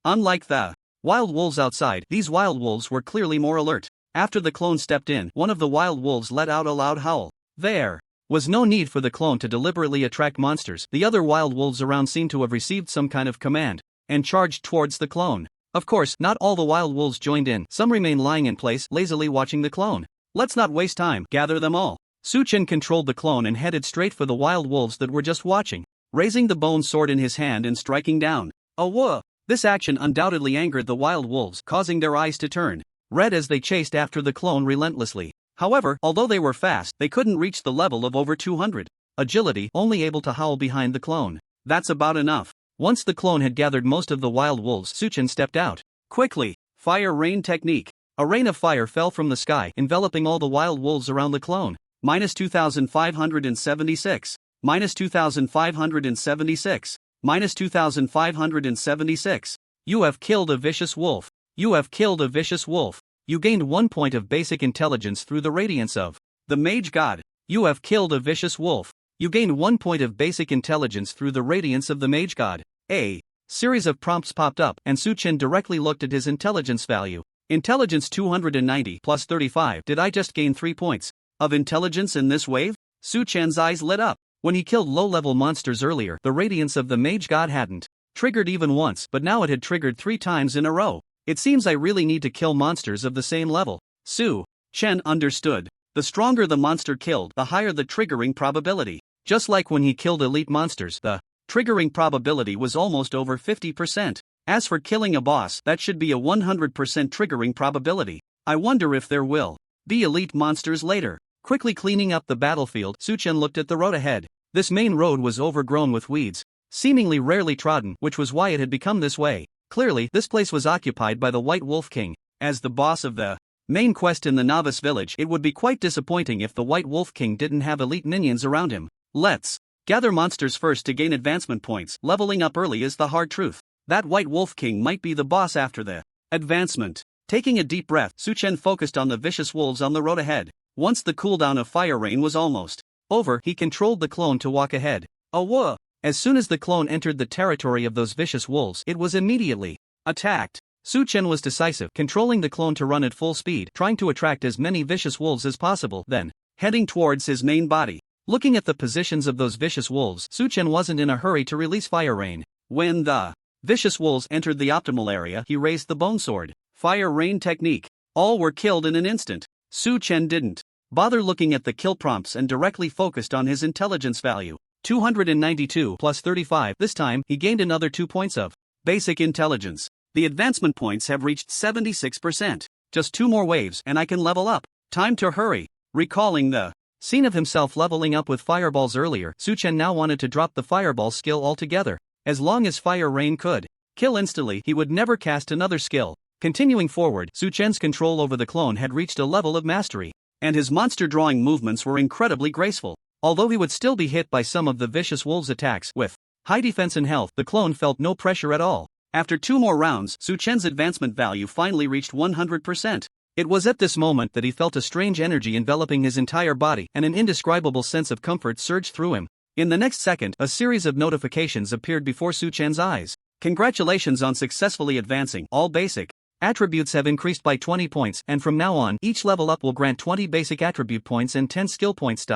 Unlike the wild wolves outside, these wild wolves were clearly more alert. After the clone stepped in, one of the wild wolves let out a loud howl. There was no need for the clone to deliberately attract monsters. The other wild wolves around seemed to have received some kind of command and charged towards the clone. Of course, not all the wild wolves joined in. Some remained lying in place, lazily watching the clone. Let's not waste time, gather them all. Su Chen controlled the clone and headed straight for the wild wolves that were just watching, raising the bone sword in his hand and striking down. Oh whoa! This action undoubtedly angered the wild wolves, causing their eyes to turn red as they chased after the clone relentlessly. However, although they were fast, they couldn't reach the level of over 200 agility, only able to howl behind the clone. That's about enough. Once the clone had gathered most of the wild wolves, Su Chen stepped out. Quickly, fire rain technique. A rain of fire fell from the sky, enveloping all the wild wolves around the clone. Minus 2,576. Minus 2,576. Minus 2,576. You have killed a vicious wolf. You have killed a vicious wolf. You gained 1 point of basic intelligence through the radiance of the Mage God. You have killed a vicious wolf. You gained 1 point of basic intelligence through the radiance of the Mage God. A series of prompts popped up, and Su Chen directly looked at his intelligence value. Intelligence 290 plus 35. Did I just gain 3 points of intelligence in this wave? Su Chen's eyes lit up. When he killed low-level monsters earlier, the radiance of the Mage God hadn't triggered even once, but now it had triggered 3 times in a row. It seems I really need to kill monsters of the same level. Su Chen understood. The stronger the monster killed, the higher the triggering probability. Just like when he killed elite monsters, the triggering probability was almost over 50%. As for killing a boss, that should be a 100% triggering probability. I wonder if there will be elite monsters later. Quickly cleaning up the battlefield, Su Chen looked at the road ahead. This main road was overgrown with weeds, seemingly rarely trodden, which was why it had become this way. Clearly, this place was occupied by the White Wolf King. As the boss of the main quest in the novice village, it would be quite disappointing if the White Wolf King didn't have elite minions around him. Let's gather monsters first to gain advancement points. Leveling up early is the hard truth. That White Wolf King might be the boss after the advancement. Taking a deep breath, Su Chen focused on the vicious wolves on the road ahead. Once the cooldown of fire rain was almost over, he controlled the clone to walk ahead. Oh whoa! As soon as the clone entered the territory of those vicious wolves, it was immediately attacked. Su Chen was decisive, controlling the clone to run at full speed, trying to attract as many vicious wolves as possible, then heading towards his main body. Looking at the positions of those vicious wolves, Su Chen wasn't in a hurry to release fire rain. When the vicious wolves entered the optimal area, he raised the bone sword. Fire rain technique. All were killed in an instant. Su Chen didn't bother looking at the kill prompts and directly focused on his intelligence value. 292 plus 35. This time, he gained another 2 points of basic intelligence. The advancement points have reached 76%. Just 2 more waves and I can level up. Time to hurry. Recalling the scene of himself leveling up with fireballs earlier, Su Chen now wanted to drop the fireball skill altogether. As long as fire rain could kill instantly, he would never cast another skill. Continuing forward, Su Chen's control over the clone had reached a level of mastery, and his monster drawing movements were incredibly graceful. Although he would still be hit by some of the vicious wolves' attacks, with high defense and health, the clone felt no pressure at all. After 2 more rounds, Su Chen's advancement value finally reached 100%. It was at this moment that he felt a strange energy enveloping his entire body, and an indescribable sense of comfort surged through him. In the next second, a series of notifications appeared before Su Chen's eyes. Congratulations on successfully advancing. All basic attributes have increased by 20 points, and from now on, each level up will grant 20 basic attribute points and 10 skill points.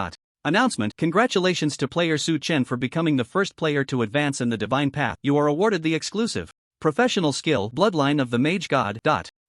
Announcement. Congratulations to player Su Chen for becoming the first player to advance in the Divine Path. You are awarded the exclusive professional skill Bloodline of the Mage God.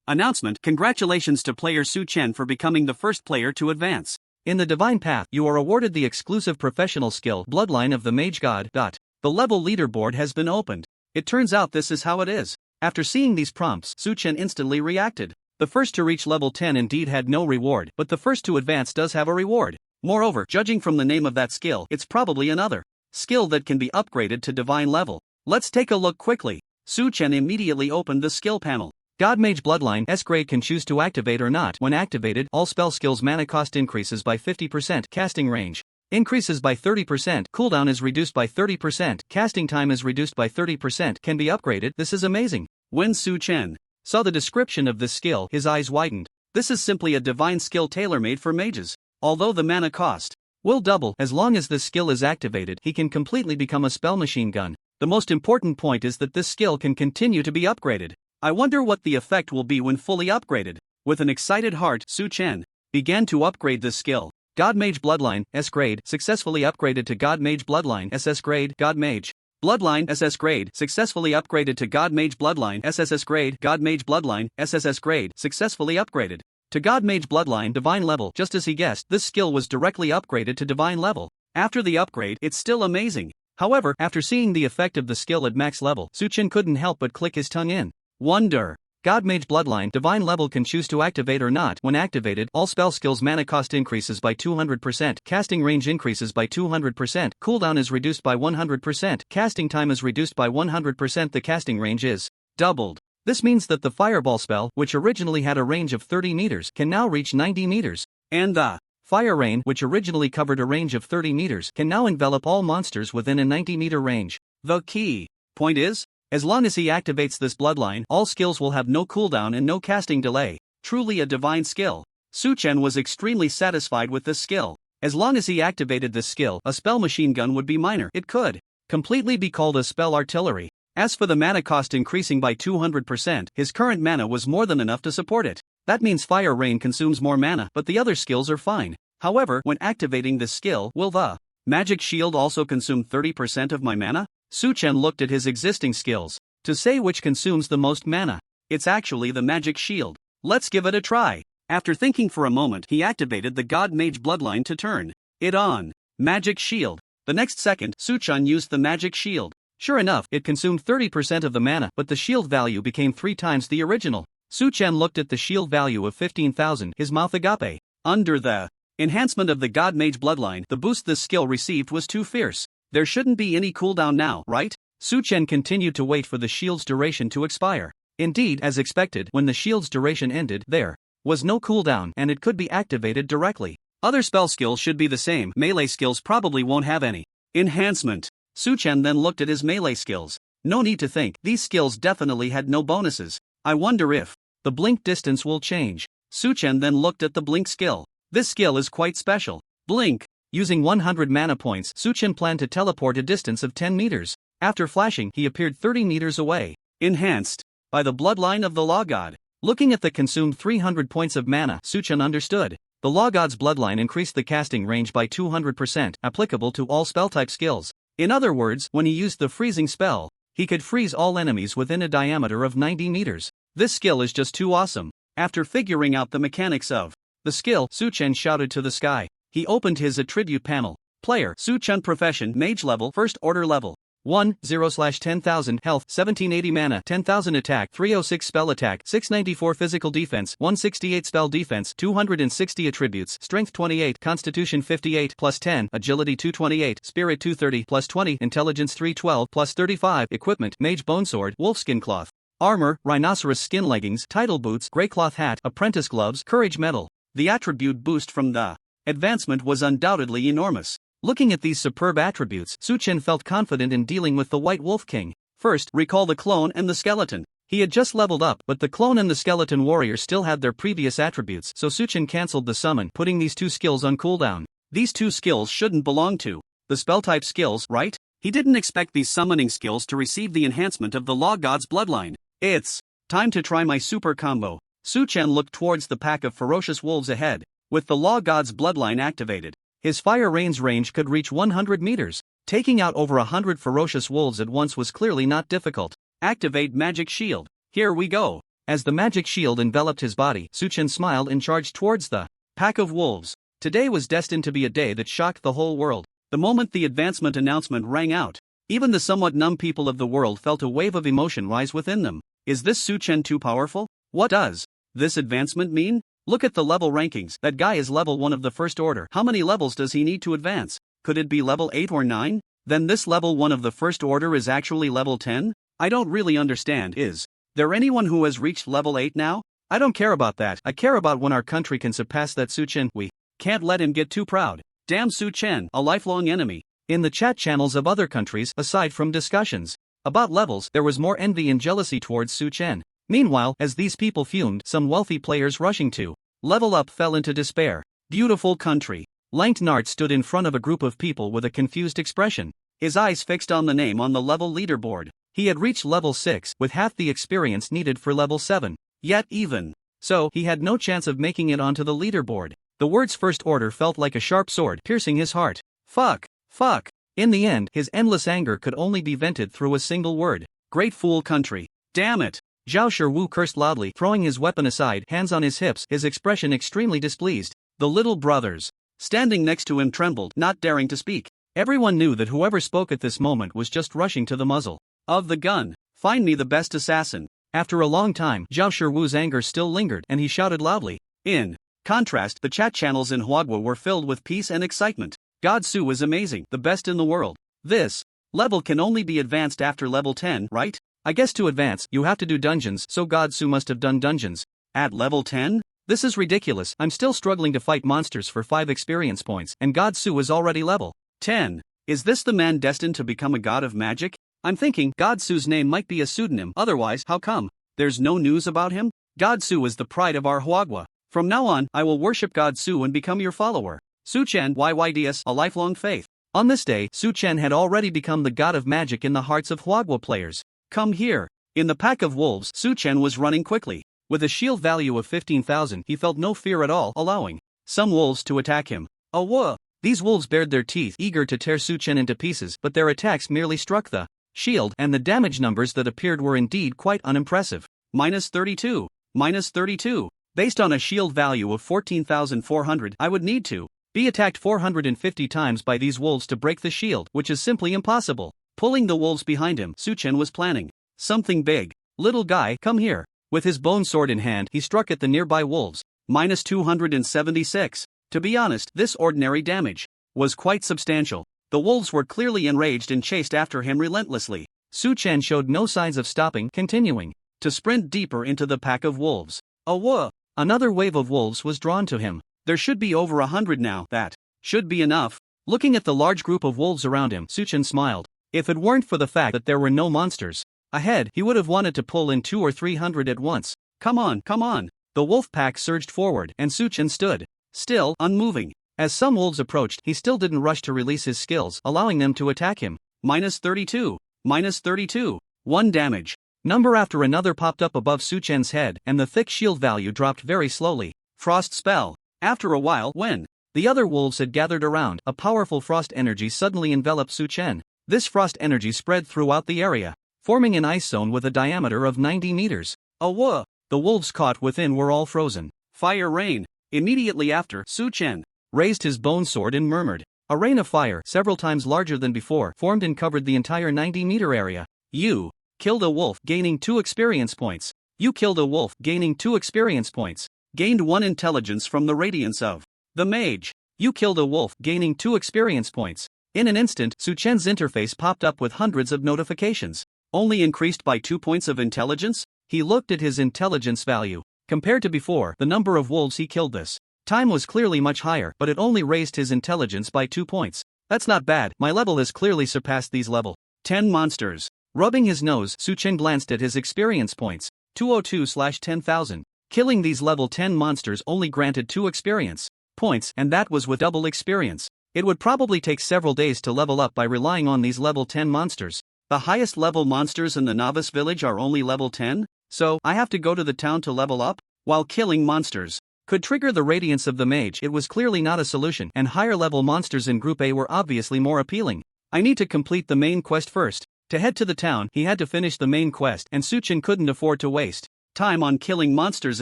Announcement. Congratulations to player Su Chen for becoming the first player to advance in the Divine Path. You are awarded the exclusive professional skill Bloodline of the Mage God. The level leaderboard has been opened. It turns out this is how it is. After seeing these prompts, Su Chen instantly reacted. The first to reach level 10 indeed had no reward, but the first to advance does have a reward. Moreover, judging from the name of that skill, it's probably another skill that can be upgraded to divine level. Let's take a look quickly. Su Chen immediately opened the skill panel. God Mage Bloodline S grade can choose to activate or not. When activated, all spell skills mana cost increases by 50%, casting range increases by 30%, cooldown is reduced by 30%, casting time is reduced by 30%, can be upgraded. This is amazing. When Su Chen saw the description of this skill, his eyes widened. This is simply a divine skill tailor-made for mages. Although the mana cost will double as long as this skill is activated, he can completely become a spell machine gun. The most important point is that this skill can continue to be upgraded. I wonder what the effect will be when fully upgraded. With an excited heart, Su Chen began to upgrade this skill. God Mage Bloodline, S grade, successfully upgraded to God Mage Bloodline, SS grade, God Mage Bloodline, SS grade, successfully upgraded to God Mage Bloodline, SSS grade, God Mage Bloodline, SSS grade, successfully upgraded to God Mage Bloodline Divine level. Just as he guessed, this skill was directly upgraded to Divine level. After the upgrade, it's still amazing. However, after seeing the effect of the skill at max level, Su Chen couldn't help but click his tongue in wonder. God Mage Bloodline Divine level can choose to activate or not. When activated, all spell skills mana cost increases by 200%, casting range increases by 200%, cooldown is reduced by 100%, casting time is reduced by 100%, the casting range is doubled. This means that the Fireball spell, which originally had a range of 30 meters, can now reach 90 meters. And the Fire Rain, which originally covered a range of 30 meters, can now envelop all monsters within a 90-meter range. The key point is, as long as he activates this bloodline, all skills will have no cooldown and no casting delay. Truly a divine skill. Su Chen was extremely satisfied with this skill. As long as he activated this skill, a spell machine gun would be minor. It could completely be called a spell artillery. As for the mana cost increasing by 200%, his current mana was more than enough to support it. That means Fire Rain consumes more mana, but the other skills are fine. However, when activating this skill, will the Magic Shield also consume 30% of my mana? Su Chen looked at his existing skills to say which consumes the most mana. It's actually the Magic Shield. Let's give it a try. After thinking for a moment, he activated the God Mage Bloodline to turn it on. Magic Shield. The next second, Su Chen used the Magic Shield. Sure enough, it consumed 30% of the mana, but the shield value became 3 times the original. Su Chen looked at the shield value of 15,000, his mouth agape. Under the enhancement of the God Mage Bloodline, the boost this skill received was too fierce. There shouldn't be any cooldown now, right? Su Chen continued to wait for the shield's duration to expire. Indeed, as expected, when the shield's duration ended, there was no cooldown and it could be activated directly. Other spell skills should be the same. Melee skills probably won't have any enhancement. Su Chen then looked at his melee skills. No need to think, these skills definitely had no bonuses. I wonder if the blink distance will change. Su Chen then looked at the blink skill. This skill is quite special. Blink. Using 100 mana points, Su Chen planned to teleport a distance of 10 meters. After flashing, he appeared 30 meters away. Enhanced by the bloodline of the Law God. Looking at the consumed 300 points of mana, Su Chen understood. The Law God's bloodline increased the casting range by 200%, applicable to all spell-type skills. In other words, when he used the freezing spell, he could freeze all enemies within a diameter of 90 meters. This skill is just too awesome. After figuring out the mechanics of the skill, Su Chen shouted to the sky. He opened his attribute panel. Player, Su Chen Profession, Mage level, First Order level. 1/0/10,000 health, 1780 mana, 10,000 attack, 306 spell attack, 694 physical defense, 168 spell defense, 260 attributes, strength 28, constitution 58 plus 10, agility 228, spirit 230 plus 20, intelligence 312 plus 35, equipment, mage bonesword, wolfskin cloth, armor, rhinoceros skin leggings, title boots, grey cloth hat, apprentice gloves, courage medal. The attribute boost from the advancement was undoubtedly enormous. Looking at these superb attributes, Su Chen felt confident in dealing with the White Wolf King. First, recall the clone and the skeleton. He had just leveled up, but the clone and the skeleton warrior still had their previous attributes, so Su Chen cancelled the summon, putting these two skills on cooldown. These two skills shouldn't belong to the spell-type skills, right? He didn't expect these summoning skills to receive the enhancement of the Law God's bloodline. It's time to try my super combo. Su Chen looked towards the pack of ferocious wolves ahead. With the Law God's bloodline activated, his Fire Rain's range could reach 100 meters. Taking out over 100 ferocious wolves at once was clearly not difficult. Activate Magic Shield. Here we go. As the Magic Shield enveloped his body, Su Chen smiled and charged towards the pack of wolves. Today was destined to be a day that shocked the whole world. The moment the advancement announcement rang out, even the somewhat numb people of the world felt a wave of emotion rise within them. Is this Su Chen too powerful? What does this advancement mean? Look at the level rankings. That guy is level 1 of the First Order. How many levels does he need to advance? Could it be level 8 or 9? Then this level 1 of the First Order is actually level 10? I don't really understand. Is there anyone who has reached level 8 now? I don't care about that. I care about when our country can surpass that Su Chen. We can't let him get too proud. Damn Su Chen, a lifelong enemy. In the chat channels of other countries, aside from discussions about levels, there was more envy and jealousy towards Su Chen. Meanwhile, as these people fumed, some wealthy players rushing to level up fell into despair. Beautiful country. Langt Nart stood in front of a group of people with a confused expression, his eyes fixed on the name on the level leaderboard. He had reached level 6, with half the experience needed for level 7. Yet even so he had no chance of making it onto the leaderboard. The words first order felt like a sharp sword piercing his heart. Fuck. Fuck. In the end, his endless anger could only be vented through a single word. Great fool country. Damn it. Zhao Shiwu cursed loudly, throwing his weapon aside, hands on his hips, his expression extremely displeased. The little brothers, standing next to him, trembled, not daring to speak. Everyone knew that whoever spoke at this moment was just rushing to the muzzle of the gun. Find me the best assassin. After a long time, Zhao Shiwu's anger still lingered, and he shouted loudly. In contrast, the chat channels in Huagua were filled with peace and excitement. God Su is amazing, the best in the world. This level can only be advanced after level 10, right? I guess to advance, you have to do dungeons, so God Su must have done dungeons. At level 10? This is ridiculous. I'm still struggling to fight monsters for 5 experience points, and God Su is already level 10. Is this the man destined to become a god of magic? I'm thinking God Su's name might be a pseudonym, otherwise, how come there's no news about him? God Su is the pride of our Huagua. From now on, I will worship God Su and become your follower. Su Chen YYDS, a lifelong faith. On this day, Su Chen had already become the god of magic in the hearts of Huagua players. Come here. In the pack of wolves, Su Chen was running quickly. With a shield value of 15,000, he felt no fear at all, allowing some wolves to attack him. Oh whoa! These wolves bared their teeth, eager to tear Su Chen into pieces, but their attacks merely struck the shield, and the damage numbers that appeared were indeed quite unimpressive. -32. -32. Based on a shield value of 14,400, I would need to be attacked 450 times by these wolves to break the shield, which is simply impossible. Pulling the wolves behind him, Su Chen was planning something big. Little guy, come here. With his bone sword in hand, he struck at the nearby wolves. -276. To be honest, this ordinary damage was quite substantial. The wolves were clearly enraged and chased after him relentlessly. Su Chen showed no signs of stopping, continuing to sprint deeper into the pack of wolves. Oh whoa! Another wave of wolves was drawn to him. There should be over 100 now. That should be enough. Looking at the large group of wolves around him, Su Chen smiled. If it weren't for the fact that there were no monsters ahead, he would have wanted to pull in 200 or 300 at once. Come on, come on. The wolf pack surged forward, and Su Chen stood still, unmoving. As some wolves approached, he still didn't rush to release his skills, allowing them to attack him. -32. -32. 1 damage. Number after another popped up above Su Chen's head, and the thick shield value dropped very slowly. Frost spell. After a while, when the other wolves had gathered around, a powerful frost energy suddenly enveloped Su Chen. This frost energy spread throughout the area, forming an ice zone with a diameter of 90 meters. Oh whoa! The wolves caught within were all frozen. Fire rain. Immediately after, Su Chen raised his bone sword and murmured. A rain of fire, several times larger than before, formed and covered the entire 90-meter area. You killed a wolf, gaining 2 experience points. You killed a wolf, gaining 2 experience points. Gained 1 intelligence from the radiance of the mage. You killed a wolf, gaining 2 experience points. In an instant, Su Chen's interface popped up with hundreds of notifications. Only increased by 2 points of intelligence? He looked at his intelligence value. Compared to before, the number of wolves he killed this time was clearly much higher, but it only raised his intelligence by 2 points. That's not bad, my level has clearly surpassed these level 10 monsters. Rubbing his nose, Su Chen glanced at his experience points. 202/10,000. Killing these level 10 monsters only granted 2 experience points, and that was with double experience. It would probably take several days to level up by relying on these level 10 monsters. The highest level monsters in the novice village are only level 10, so I have to go to the town to level up? While killing monsters could trigger the radiance of the mage, it was clearly not a solution, and higher level monsters in Group A were obviously more appealing. I need to complete the main quest first. To head to the town, he had to finish the main quest, and Su Chen couldn't afford to waste time on killing monsters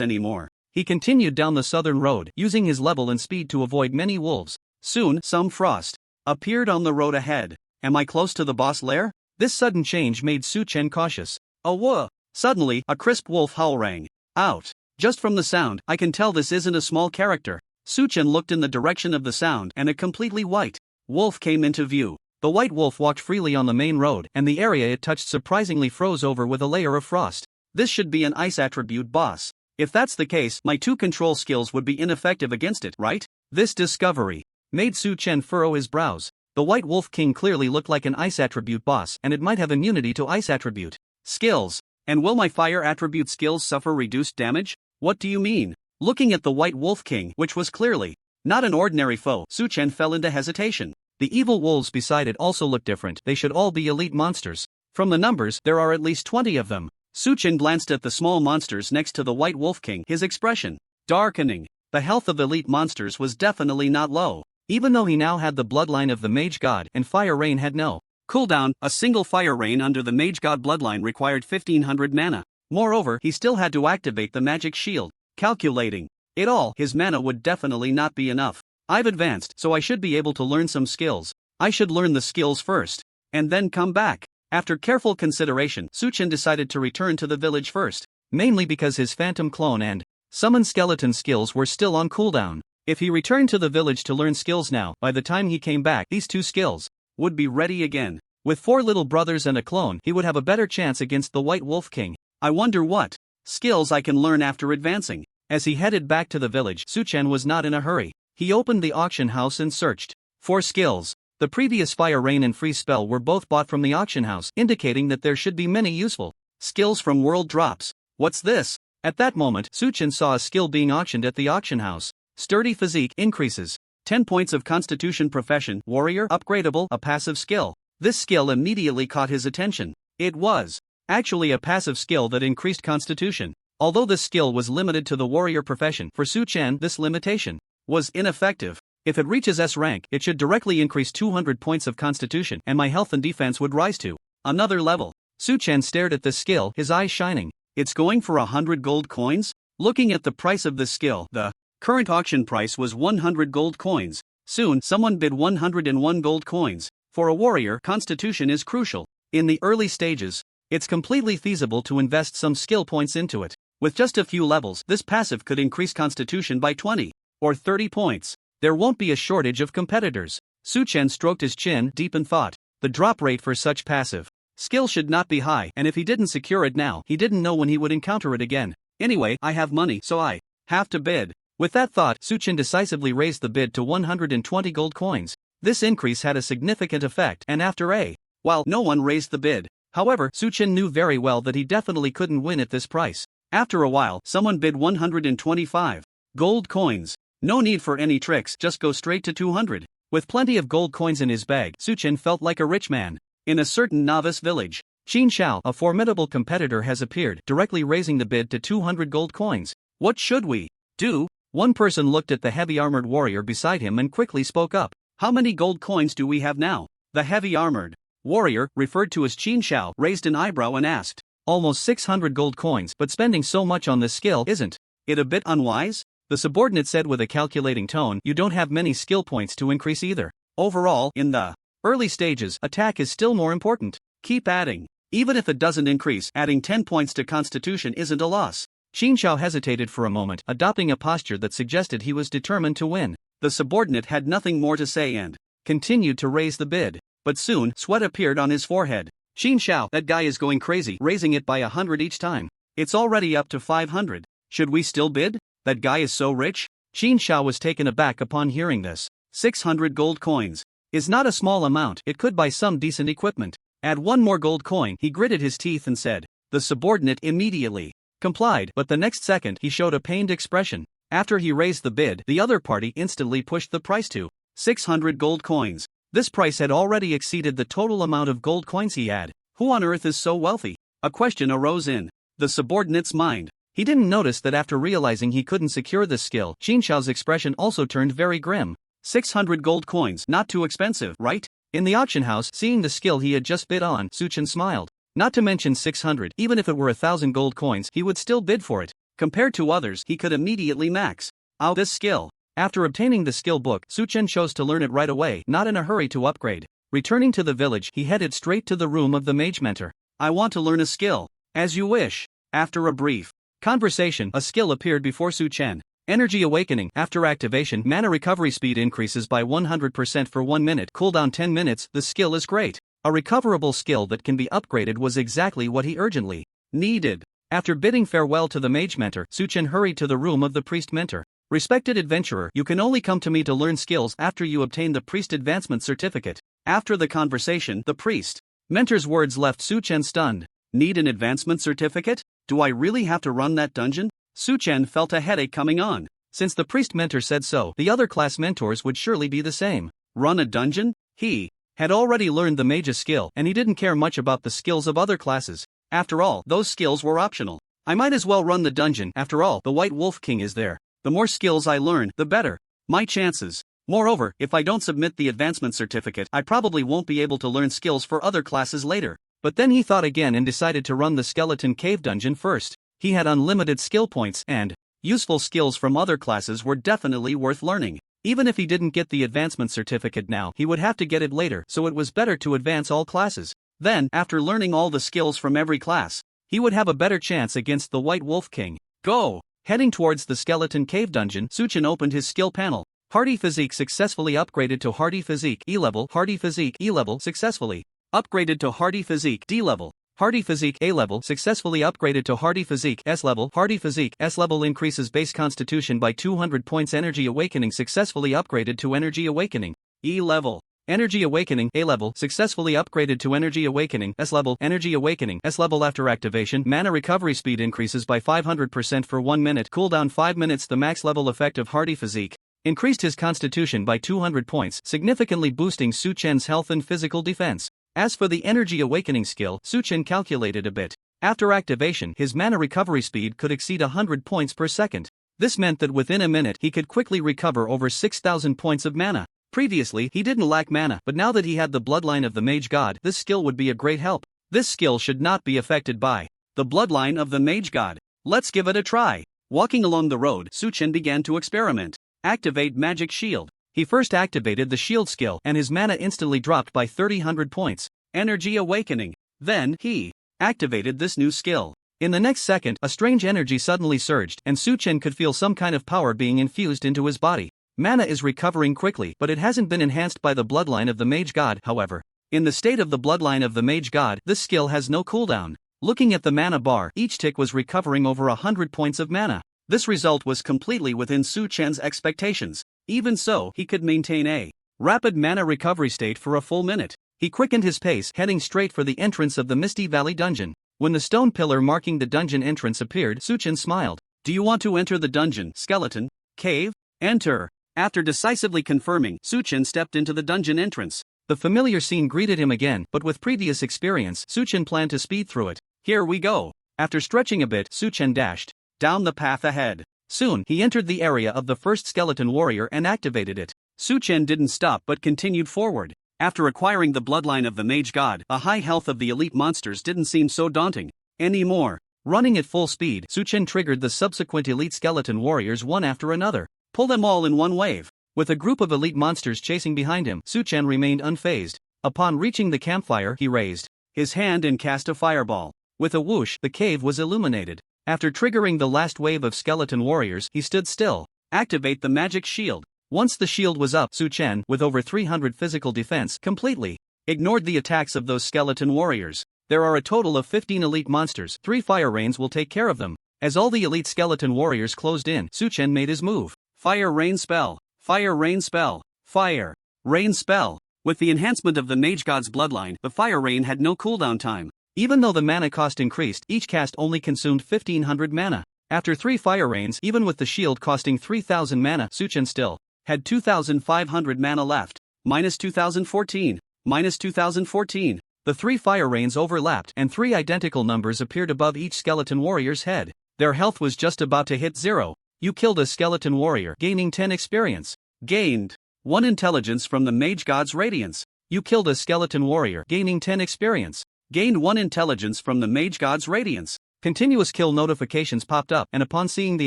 anymore. He continued down the southern road, using his level and speed to avoid many wolves. Soon, some frost appeared on the road ahead. Am I close to the boss lair? This sudden change made Su Chen cautious. Oh whoa! Suddenly, a crisp wolf howl rang out. Just from the sound, I can tell this isn't a small character. Su Chen looked in the direction of the sound, and a completely white wolf came into view. The white wolf walked freely on the main road, and the area it touched surprisingly froze over with a layer of frost. This should be an ice attribute boss. If that's the case, my 2 control skills would be ineffective against it, right? This discovery made Su Chen furrow his brows. The White Wolf King clearly looked like an ice attribute boss, and it might have immunity to ice attribute skills. And will my fire attribute skills suffer reduced damage? What do you mean? Looking at the White Wolf King, which was clearly not an ordinary foe, Su Chen fell into hesitation. The evil wolves beside it also looked different. They should all be elite monsters. From the numbers, there are at least 20 of them. Suchin glanced at the small monsters next to the White Wolf King, his expression darkening. The health of elite monsters was definitely not low. Even though he now had the bloodline of the Mage God and Fire Rain had no cooldown, a single Fire Rain under the Mage God bloodline required 1500 mana. Moreover, he still had to activate the magic shield. Calculating it all, his mana would definitely not be enough. I've advanced, so I should be able to learn some skills. I should learn the skills first, and then come back. After careful consideration, Suchin decided to return to the village first, mainly because his Phantom Clone and Summon Skeleton skills were still on cooldown. If he returned to the village to learn skills now, by the time he came back, these two skills would be ready again. With 4 little brothers and a clone, he would have a better chance against the White Wolf King. I wonder what skills I can learn after advancing. As he headed back to the village, Suchin was not in a hurry. He opened the auction house and searched for skills. The previous Fire Rain and Freeze spell were both bought from the auction house, indicating that there should be many useful skills from world drops. What's this? At that moment, Suchin saw a skill being auctioned at the auction house. Sturdy physique increases 10 points of constitution. Profession warrior upgradable, a passive skill. This skill immediately caught his attention. It was actually a passive skill that increased constitution. Although this skill was limited to the warrior profession, for Suchin this limitation was ineffective. If it reaches S rank, it should directly increase 200 points of constitution and my health and defense would rise to another level. Suchin stared at this skill, his eyes shining. It's going for 100 gold coins? Looking at the price of this skill, the current auction price was 100 gold coins. Soon, someone bid 101 gold coins. For a warrior, constitution is crucial. In the early stages, it's completely feasible to invest some skill points into it. With just a few levels, this passive could increase constitution by 20 or 30 points. There won't be a shortage of competitors. Suchin stroked his chin deep in thought. The drop rate for such passive skill should not be high, and if he didn't secure it now, he didn't know when he would encounter it again. Anyway, I have money, so I have to bid. With that thought, Suchin decisively raised the bid to 120 gold coins. This increase had a significant effect, and after a while, no one raised the bid. However, Suchin knew very well that he definitely couldn't win at this price. After a while, someone bid 125 gold coins. No need for any tricks, just go straight to 200. With plenty of gold coins in his bag, Suchin felt like a rich man. In a certain novice village, Qin Xiao, a formidable competitor, has appeared, directly raising the bid to 200 gold coins. What should we do? One person looked at the heavy-armored warrior beside him and quickly spoke up. How many gold coins do we have now? The heavy-armored warrior, referred to as Qin Xiao, raised an eyebrow and asked. Almost 600 gold coins, but spending so much on this skill isn't it a bit unwise? The subordinate said with a calculating tone. You don't have many skill points to increase either. Overall, in the early stages, attack is still more important. Keep adding. Even if it doesn't increase, adding 10 points to constitution isn't a loss. Qin Xiao hesitated for a moment, adopting a posture that suggested he was determined to win. The subordinate had nothing more to say and continued to raise the bid. But soon, sweat appeared on his forehead. Qin Xiao, that guy is going crazy, raising it by 100 each time. It's already up to 500. Should we still bid? That guy is so rich? Qin Xiao was taken aback upon hearing this. 600 gold coins is not a small amount. It could buy some decent equipment. Add one more gold coin. He gritted his teeth and said. The subordinate immediately complied, but the next second he showed a pained expression. After he raised the bid, the other party instantly pushed the price to 600 gold coins. This price had already exceeded the total amount of gold coins he had. Who on earth is so wealthy? A question arose in the subordinate's mind. He didn't notice that after realizing he couldn't secure this skill, Qin Xiao's expression also turned very grim. 600 gold coins, not too expensive, right? In the auction house, seeing the skill he had just bid on, Suchin smiled. Not to mention 600, even if it were 1,000 gold coins, he would still bid for it. Compared to others, he could immediately max out this skill. After obtaining the skill book, Suchin chose to learn it right away, not in a hurry to upgrade. Returning to the village, he headed straight to the room of the mage mentor. I want to learn a skill. As you wish. After a brief conversation, a skill appeared before Suchin. Energy Awakening. After activation, mana recovery speed increases by 100% for 1 minute, cooldown 10 minutes. The skill is great. A recoverable skill that can be upgraded was exactly what he urgently needed. After bidding farewell to the mage mentor, Suchin hurried to the room of the priest mentor. Respected adventurer, you can only come to me to learn skills after you obtain the priest advancement certificate. After the conversation, the priest mentor's words left Suchin stunned. Need an advancement certificate? Do I really have to run that dungeon? Suchin felt a headache coming on. Since the priest mentor said so, the other class mentors would surely be the same. Run a dungeon? He had already learned the mage's skill, and he didn't care much about the skills of other classes. After all, those skills were optional. I might as well run the dungeon, after all, the White Wolf King is there. The more skills I learn, the better. My chances. Moreover, if I don't submit the advancement certificate, I probably won't be able to learn skills for other classes later. But then he thought again and decided to run the Skeleton Cave dungeon first. He had unlimited skill points and useful skills from other classes were definitely worth learning. Even if he didn't get the advancement certificate now, he would have to get it later, so it was better to advance all classes. Then, after learning all the skills from every class, he would have a better chance against the White Wolf King. Go! Heading towards the Skeleton Cave dungeon, Suchin opened his skill panel. Hardy Physique successfully upgraded to Hardy Physique E level. Hardy Physique E level successfully upgraded to Hardy Physique D level. Hardy Physique A level successfully upgraded to Hardy Physique S level. Hardy Physique S level increases base constitution by 200 points. Energy Awakening successfully upgraded to Energy Awakening E level. Energy Awakening A level successfully upgraded to Energy Awakening S level. Energy Awakening S level after activation. Mana recovery speed increases by 500% for 1 minute. Cooldown 5 minutes. The max level effect of Hardy Physique increased his constitution by 200 points, significantly boosting Suchen's health and physical defense. As for the Energy Awakening skill, Suchen calculated a bit. After activation, his mana recovery speed could exceed 100 points per second. This meant that within a minute he could quickly recover over 6,000 points of mana. Previously, he didn't lack mana, but now that he had the bloodline of the Mage God, this skill would be a great help. This skill should not be affected by the bloodline of the Mage God. Let's give it a try. Walking along the road, Suchen began to experiment. Activate Magic Shield. He first activated the shield skill and his mana instantly dropped by 300 points. Energy Awakening. Then, he activated this new skill. In the next second, a strange energy suddenly surged and Suchen could feel some kind of power being infused into his body. Mana is recovering quickly, but it hasn't been enhanced by the bloodline of the Mage God, however. In the state of the bloodline of the Mage God, this skill has no cooldown. Looking at the mana bar, each tick was recovering over 100 points of mana. This result was completely within Suchen's expectations. Even so, he could maintain a rapid mana recovery state for a full minute. He quickened his pace, heading straight for the entrance of the Misty Valley dungeon. When the stone pillar marking the dungeon entrance appeared, Suchen smiled. Do you want to enter the dungeon, Skeleton Cave? Enter. After decisively confirming, Suchen stepped into the dungeon entrance. The familiar scene greeted him again, but with previous experience, Suchen planned to speed through it. Here we go. After stretching a bit, Suchen dashed down the path ahead. Soon, he entered the area of the first skeleton warrior and activated it. Suchen didn't stop but continued forward. After acquiring the bloodline of the Mage God, a high health of the elite monsters didn't seem so daunting anymore. Running at full speed, Suchen triggered the subsequent elite skeleton warriors one after another. Pull them all in one wave. With a group of elite monsters chasing behind him, Suchen remained unfazed. Upon reaching the campfire, he raised his hand and cast a fireball. With a whoosh, the cave was illuminated. After triggering the last wave of skeleton warriors, he stood still. Activate the magic shield. Once the shield was up, Suchen, with over 300 physical defense, completely ignored the attacks of those skeleton warriors. There are a total of 15 elite monsters. 3 fire rains will take care of them. As all the elite skeleton warriors closed in, Suchen made his move. Fire rain spell. Fire rain spell. Fire rain spell. With the enhancement of the Mage God's bloodline, the fire rain had no cooldown time. Even though the mana cost increased, each cast only consumed 1500 mana. After 3 fire rains, even with the shield costing 3000 mana, Suchen still had 2500 mana left. Minus 2014. Minus 2014. The 3 fire rains overlapped and 3 identical numbers appeared above each skeleton warrior's head. Their health was just about to hit 0. You killed a skeleton warrior, gaining 10 experience. Gained 1 intelligence from the Mage God's radiance. You killed a skeleton warrior, gaining 10 experience. Gained 1 intelligence from the Mage God's radiance. Continuous kill notifications popped up, and upon seeing the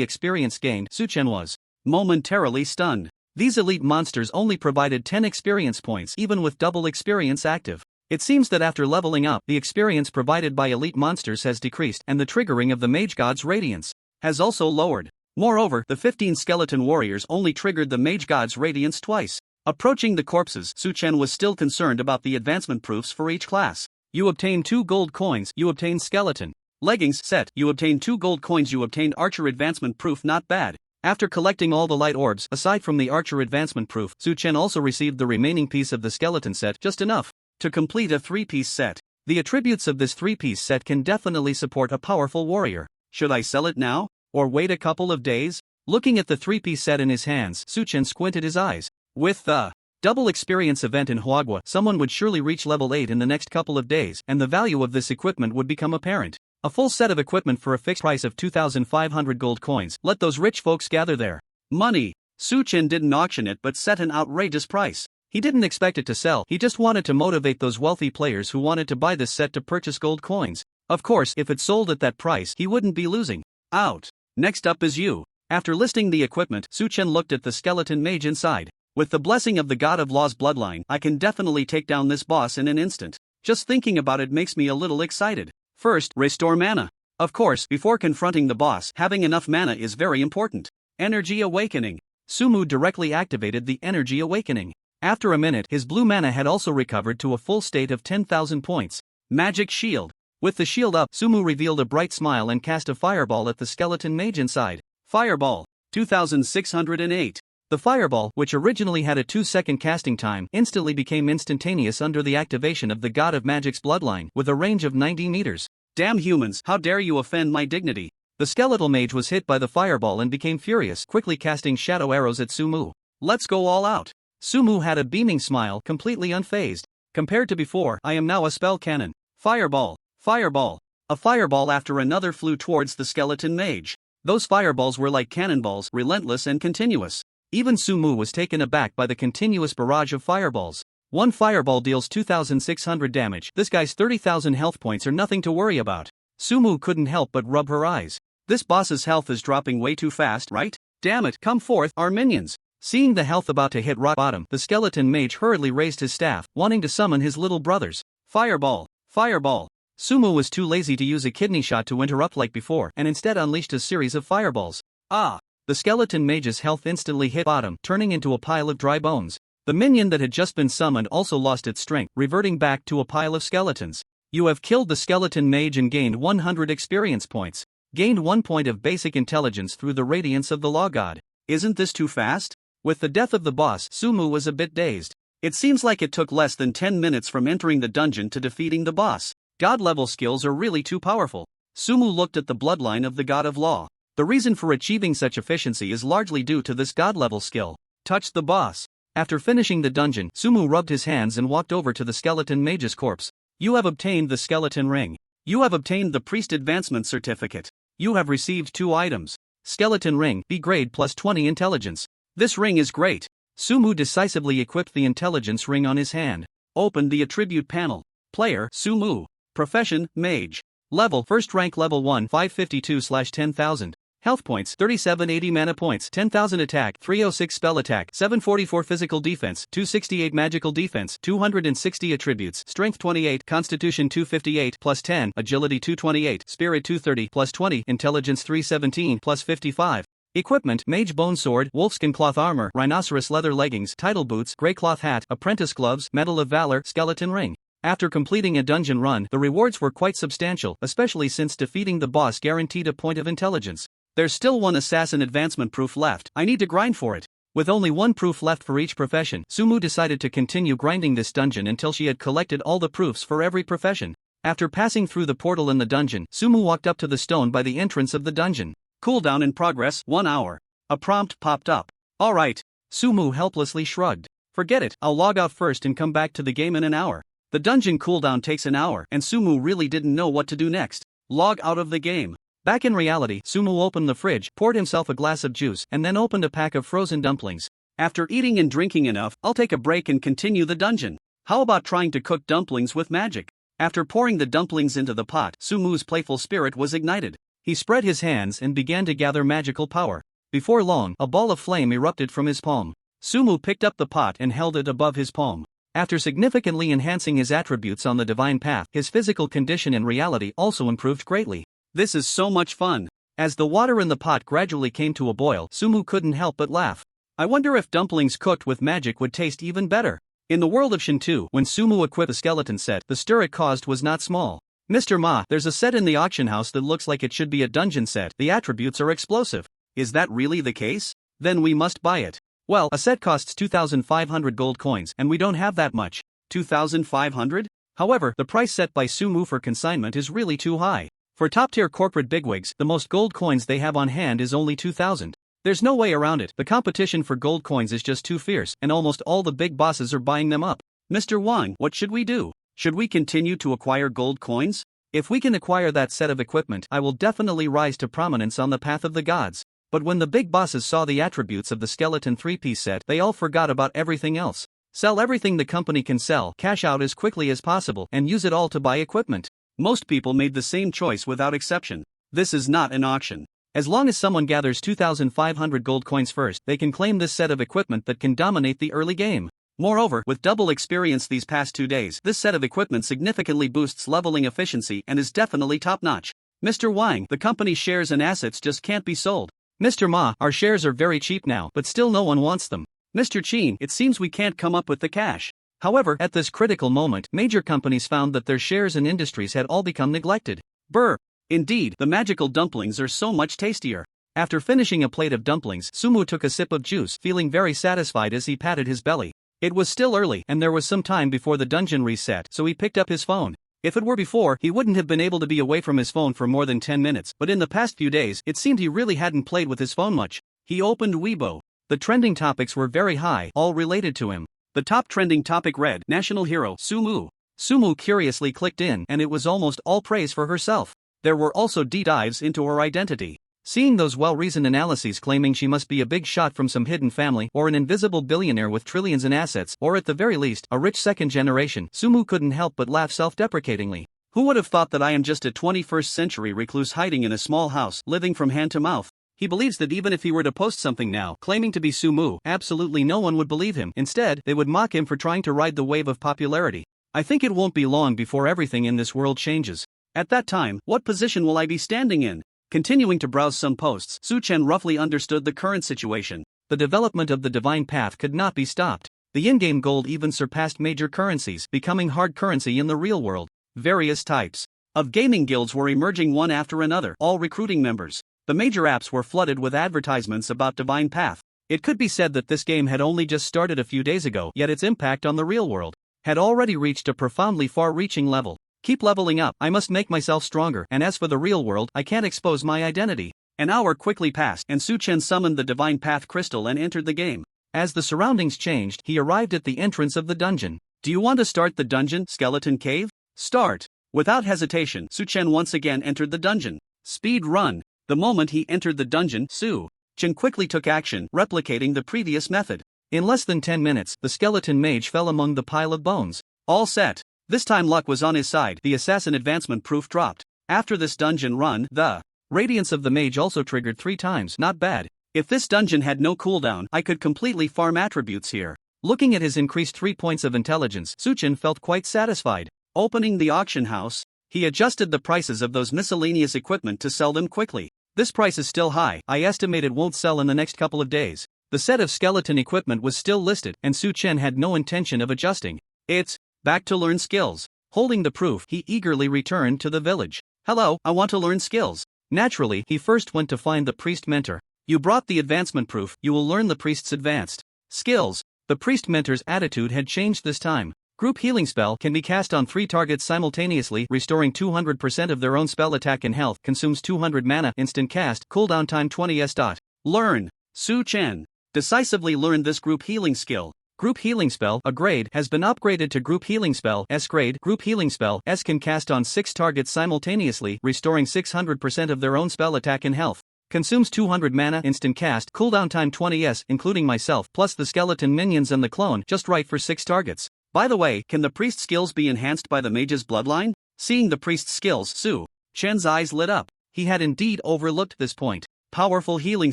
experience gained, Suchen was momentarily stunned. These elite monsters only provided 10 experience points even with double experience active. It seems that after leveling up, the experience provided by elite monsters has decreased and the triggering of the Mage God's radiance has also lowered. Moreover, the 15 skeleton warriors only triggered the Mage God's radiance twice. Approaching the corpses, Suchen was still concerned about the advancement proofs for each class. You obtain 2 gold coins, you obtain skeleton leggings set, you obtain 2 gold coins, you obtained archer advancement proof. Not bad. After collecting all the light orbs, aside from the archer advancement proof, Suchen also received the remaining piece of the skeleton set, just enough to complete a 3-piece set. The attributes of this 3-piece set can definitely support a powerful warrior. Should I sell it now? Or wait a couple of days? Looking at the 3-piece set in his hands, Suchen squinted his eyes. With the Double experience event in Huagua. Someone would surely reach level 8 in the next couple of days, and the value of this equipment would become apparent. A full set of equipment for a fixed price of 2,500 gold coins. Let those rich folks gather their money. Su Chen didn't auction it but set an outrageous price. He didn't expect it to sell, he just wanted to motivate those wealthy players who wanted to buy this set to purchase gold coins. Of course, if it sold at that price, he wouldn't be losing out. Next up is you. After listing the equipment, Su Chen looked at the skeleton mage inside. With the blessing of the God of Law's bloodline, I can definitely take down this boss in an instant. Just thinking about it makes me a little excited. First, restore mana. Of course, before confronting the boss, having enough mana is very important. Energy Awakening. Sumu directly activated the Energy Awakening. After a minute, his blue mana had also recovered to a full state of 10,000 points. Magic Shield. With the shield up, Sumu revealed a bright smile and cast a fireball at the skeleton mage inside. Fireball. 2,608. The fireball, which originally had a 2-second casting time, instantly became instantaneous under the activation of the God of Magic's bloodline, with a range of 90 meters. Damn humans, how dare you offend my dignity? The skeletal mage was hit by the fireball and became furious, quickly casting shadow arrows at Sumu. Let's go all out. Sumu had a beaming smile, completely unfazed. Compared to before, I am now a spell cannon. Fireball. Fireball. A fireball after another flew towards the skeleton mage. Those fireballs were like cannonballs, relentless and continuous. Even Sumu was taken aback by the continuous barrage of fireballs. One fireball deals 2,600 damage. This guy's 30,000 health points are nothing to worry about. Sumu couldn't help but rub her eyes. This boss's health is dropping way too fast, right? Damn it, come forth, our minions. Seeing the health about to hit rock bottom, the skeleton mage hurriedly raised his staff, wanting to summon his little brothers. Fireball. Fireball. Sumu was too lazy to use a kidney shot to interrupt like before, and instead unleashed a series of fireballs. Ah! The skeleton mage's health instantly hit bottom, turning into a pile of dry bones. The minion that had just been summoned also lost its strength, reverting back to a pile of skeletons. You have killed the skeleton mage and gained 100 experience points. Gained 1 point of basic intelligence through the radiance of the law god. Isn't this too fast? With the death of the boss, Sumu was a bit dazed. It seems like it took less than 10 minutes from entering the dungeon to defeating the boss. God-level skills are really too powerful. Sumu looked at the bloodline of the God of Law. The reason for achieving such efficiency is largely due to this god-level skill. Touch the boss. After finishing the dungeon, Sumu rubbed his hands and walked over to the skeleton mage's corpse. You have obtained the skeleton ring. You have obtained the priest advancement certificate. You have received 2 items. Skeleton ring, B grade plus 20 intelligence. This ring is great. Sumu decisively equipped the intelligence ring on his hand. Opened the attribute panel. Player, Sumu. Profession, Mage. Level, first rank level 1, 552/10,000. Health points, 3780 mana points, 10,000 attack, 306 spell attack, 744 physical defense, 268 magical defense, 260 attributes, strength 28, constitution 258 plus 10, agility 228, spirit 230 plus 20, intelligence 317 plus 55. Equipment, mage bone sword, wolfskin cloth armor, rhinoceros leather leggings, title boots, grey cloth hat, apprentice gloves, medal of valor, skeleton ring. After completing a dungeon run, the rewards were quite substantial, especially since defeating the boss guaranteed a point of intelligence. There's still 1 assassin advancement proof left, I need to grind for it. With only 1 proof left for each profession, Sumu decided to continue grinding this dungeon until she had collected all the proofs for every profession. After passing through the portal in the dungeon, Sumu walked up to the stone by the entrance of the dungeon. Cooldown in progress, 1 hour. A prompt popped up. Alright. Sumu helplessly shrugged. Forget it, I'll log out first and come back to the game in an hour. The dungeon cooldown takes an hour, and Sumu really didn't know what to do next. Log out of the game. Back in reality, Sumu opened the fridge, poured himself a glass of juice, and then opened a pack of frozen dumplings. After eating and drinking enough, I'll take a break and continue the dungeon. How about trying to cook dumplings with magic? After pouring the dumplings into the pot, Sumu's playful spirit was ignited. He spread his hands and began to gather magical power. Before long, a ball of flame erupted from his palm. Sumu picked up the pot and held it above his palm. After significantly enhancing his attributes on the divine path, his physical condition in reality also improved greatly. This is so much fun. As the water in the pot gradually came to a boil, Sumu couldn't help but laugh. I wonder if dumplings cooked with magic would taste even better. In the world of Shinto, when Sumu equipped the skeleton set, the stir it caused was not small. Mr. Ma, there's a set in the auction house that looks like it should be a dungeon set. The attributes are explosive. Is that really the case? Then we must buy it. Well, a set costs 2,500 gold coins, and we don't have that much. 2,500? However, the price set by Sumu for consignment is really too high. For top-tier corporate bigwigs, the most gold coins they have on hand is only 2,000. There's no way around it. The competition for gold coins is just too fierce, and almost all the big bosses are buying them up. Mr. Wang, what should we do? Should we continue to acquire gold coins? If we can acquire that set of equipment, I will definitely rise to prominence on the path of the gods. But when the big bosses saw the attributes of the skeleton 3-piece set, they all forgot about everything else. Sell everything the company can sell, cash out as quickly as possible, and use it all to buy equipment. Most people made the same choice without exception. This is not an auction. As long as someone gathers 2,500 gold coins first, they can claim this set of equipment that can dominate the early game. Moreover, with double experience these past 2 days, this set of equipment significantly boosts leveling efficiency and is definitely top-notch. Mr. Wang, the company's shares and assets just can't be sold. Mr. Ma, our shares are very cheap now, but still no one wants them. Mr. Qin, it seems we can't come up with the cash. However, at this critical moment, major companies found that their shares and industries had all become neglected. Brr. Indeed, the magical dumplings are so much tastier. After finishing a plate of dumplings, Sumu took a sip of juice, feeling very satisfied as he patted his belly. It was still early, and there was some time before the dungeon reset, so he picked up his phone. If it were before, he wouldn't have been able to be away from his phone for more than 10 minutes, but in the past few days, it seemed he really hadn't played with his phone much. He opened Weibo. The trending topics were very high, all related to him. The top trending topic read, National Hero, Sumu. Sumu curiously clicked in, and it was almost all praise for herself. There were also deep dives into her identity. Seeing those well-reasoned analyses claiming she must be a big shot from some hidden family, or an invisible billionaire with trillions in assets, or at the very least, a rich second generation, Sumu couldn't help but laugh self-deprecatingly. Who would have thought that I am just a 21st century recluse hiding in a small house, living from hand to mouth? He believes that even if he were to post something now, claiming to be Sumu, absolutely no one would believe him. Instead, they would mock him for trying to ride the wave of popularity. I think it won't be long before everything in this world changes. At that time, what position will I be standing in? Continuing to browse some posts, Su Chen roughly understood the current situation. The development of the divine path could not be stopped. The in-game gold even surpassed major currencies, becoming hard currency in the real world. Various types of gaming guilds were emerging one after another, all recruiting members. The major apps were flooded with advertisements about divine path. It could be said that this game had only just started a few days ago, yet its impact on the real world had already reached a profoundly far-reaching level. Keep leveling up, I must make myself stronger, and as for the real world, I can't expose my identity. An hour quickly passed, and Su Chen summoned the Divine Path Crystal and entered the game. As the surroundings changed, he arrived at the entrance of the dungeon. Do you want to start the dungeon, Skeleton Cave? Start! Without hesitation, Su Chen once again entered the dungeon. Speed run. The moment he entered the dungeon, Su Chen quickly took action, replicating the previous method. In less than 10 minutes, the skeleton mage fell among the pile of bones. All set. This time luck was on his side, the assassin advancement proof dropped. After this dungeon run, the radiance of the mage also triggered 3 times, not bad. If this dungeon had no cooldown, I could completely farm attributes here. Looking at his increased 3 points of intelligence, Su Chen felt quite satisfied. Opening the auction house, he adjusted the prices of those miscellaneous equipment to sell them quickly. This price is still high, I estimate it won't sell in the next couple of days. The set of skeleton equipment was still listed, and Su Chen had no intention of adjusting. It's back to learn skills. Holding the proof, he eagerly returned to the village. Hello, I want to learn skills. Naturally, he first went to find the priest mentor. You brought the advancement proof, you will learn the priest's advanced skills. The priest mentor's attitude had changed this time. Group healing spell can be cast on 3 targets simultaneously, restoring 200% of their own spell attack and health, consumes 200 mana, instant cast, cooldown time 20s. Learn. Su Chen decisively learned this group healing skill. Group Healing Spell, a grade, has been upgraded to Group Healing Spell S grade. Group Healing Spell S can cast on 6 targets simultaneously, restoring 600% of their own spell attack and health. Consumes 200 mana, instant cast, cooldown time 20s, including myself, plus the skeleton minions and the clone, just right for 6 targets. By the way, can the priest's skills be enhanced by the mage's bloodline? Seeing the priest's skills, Su Chen's eyes lit up. He had indeed overlooked this point. Powerful healing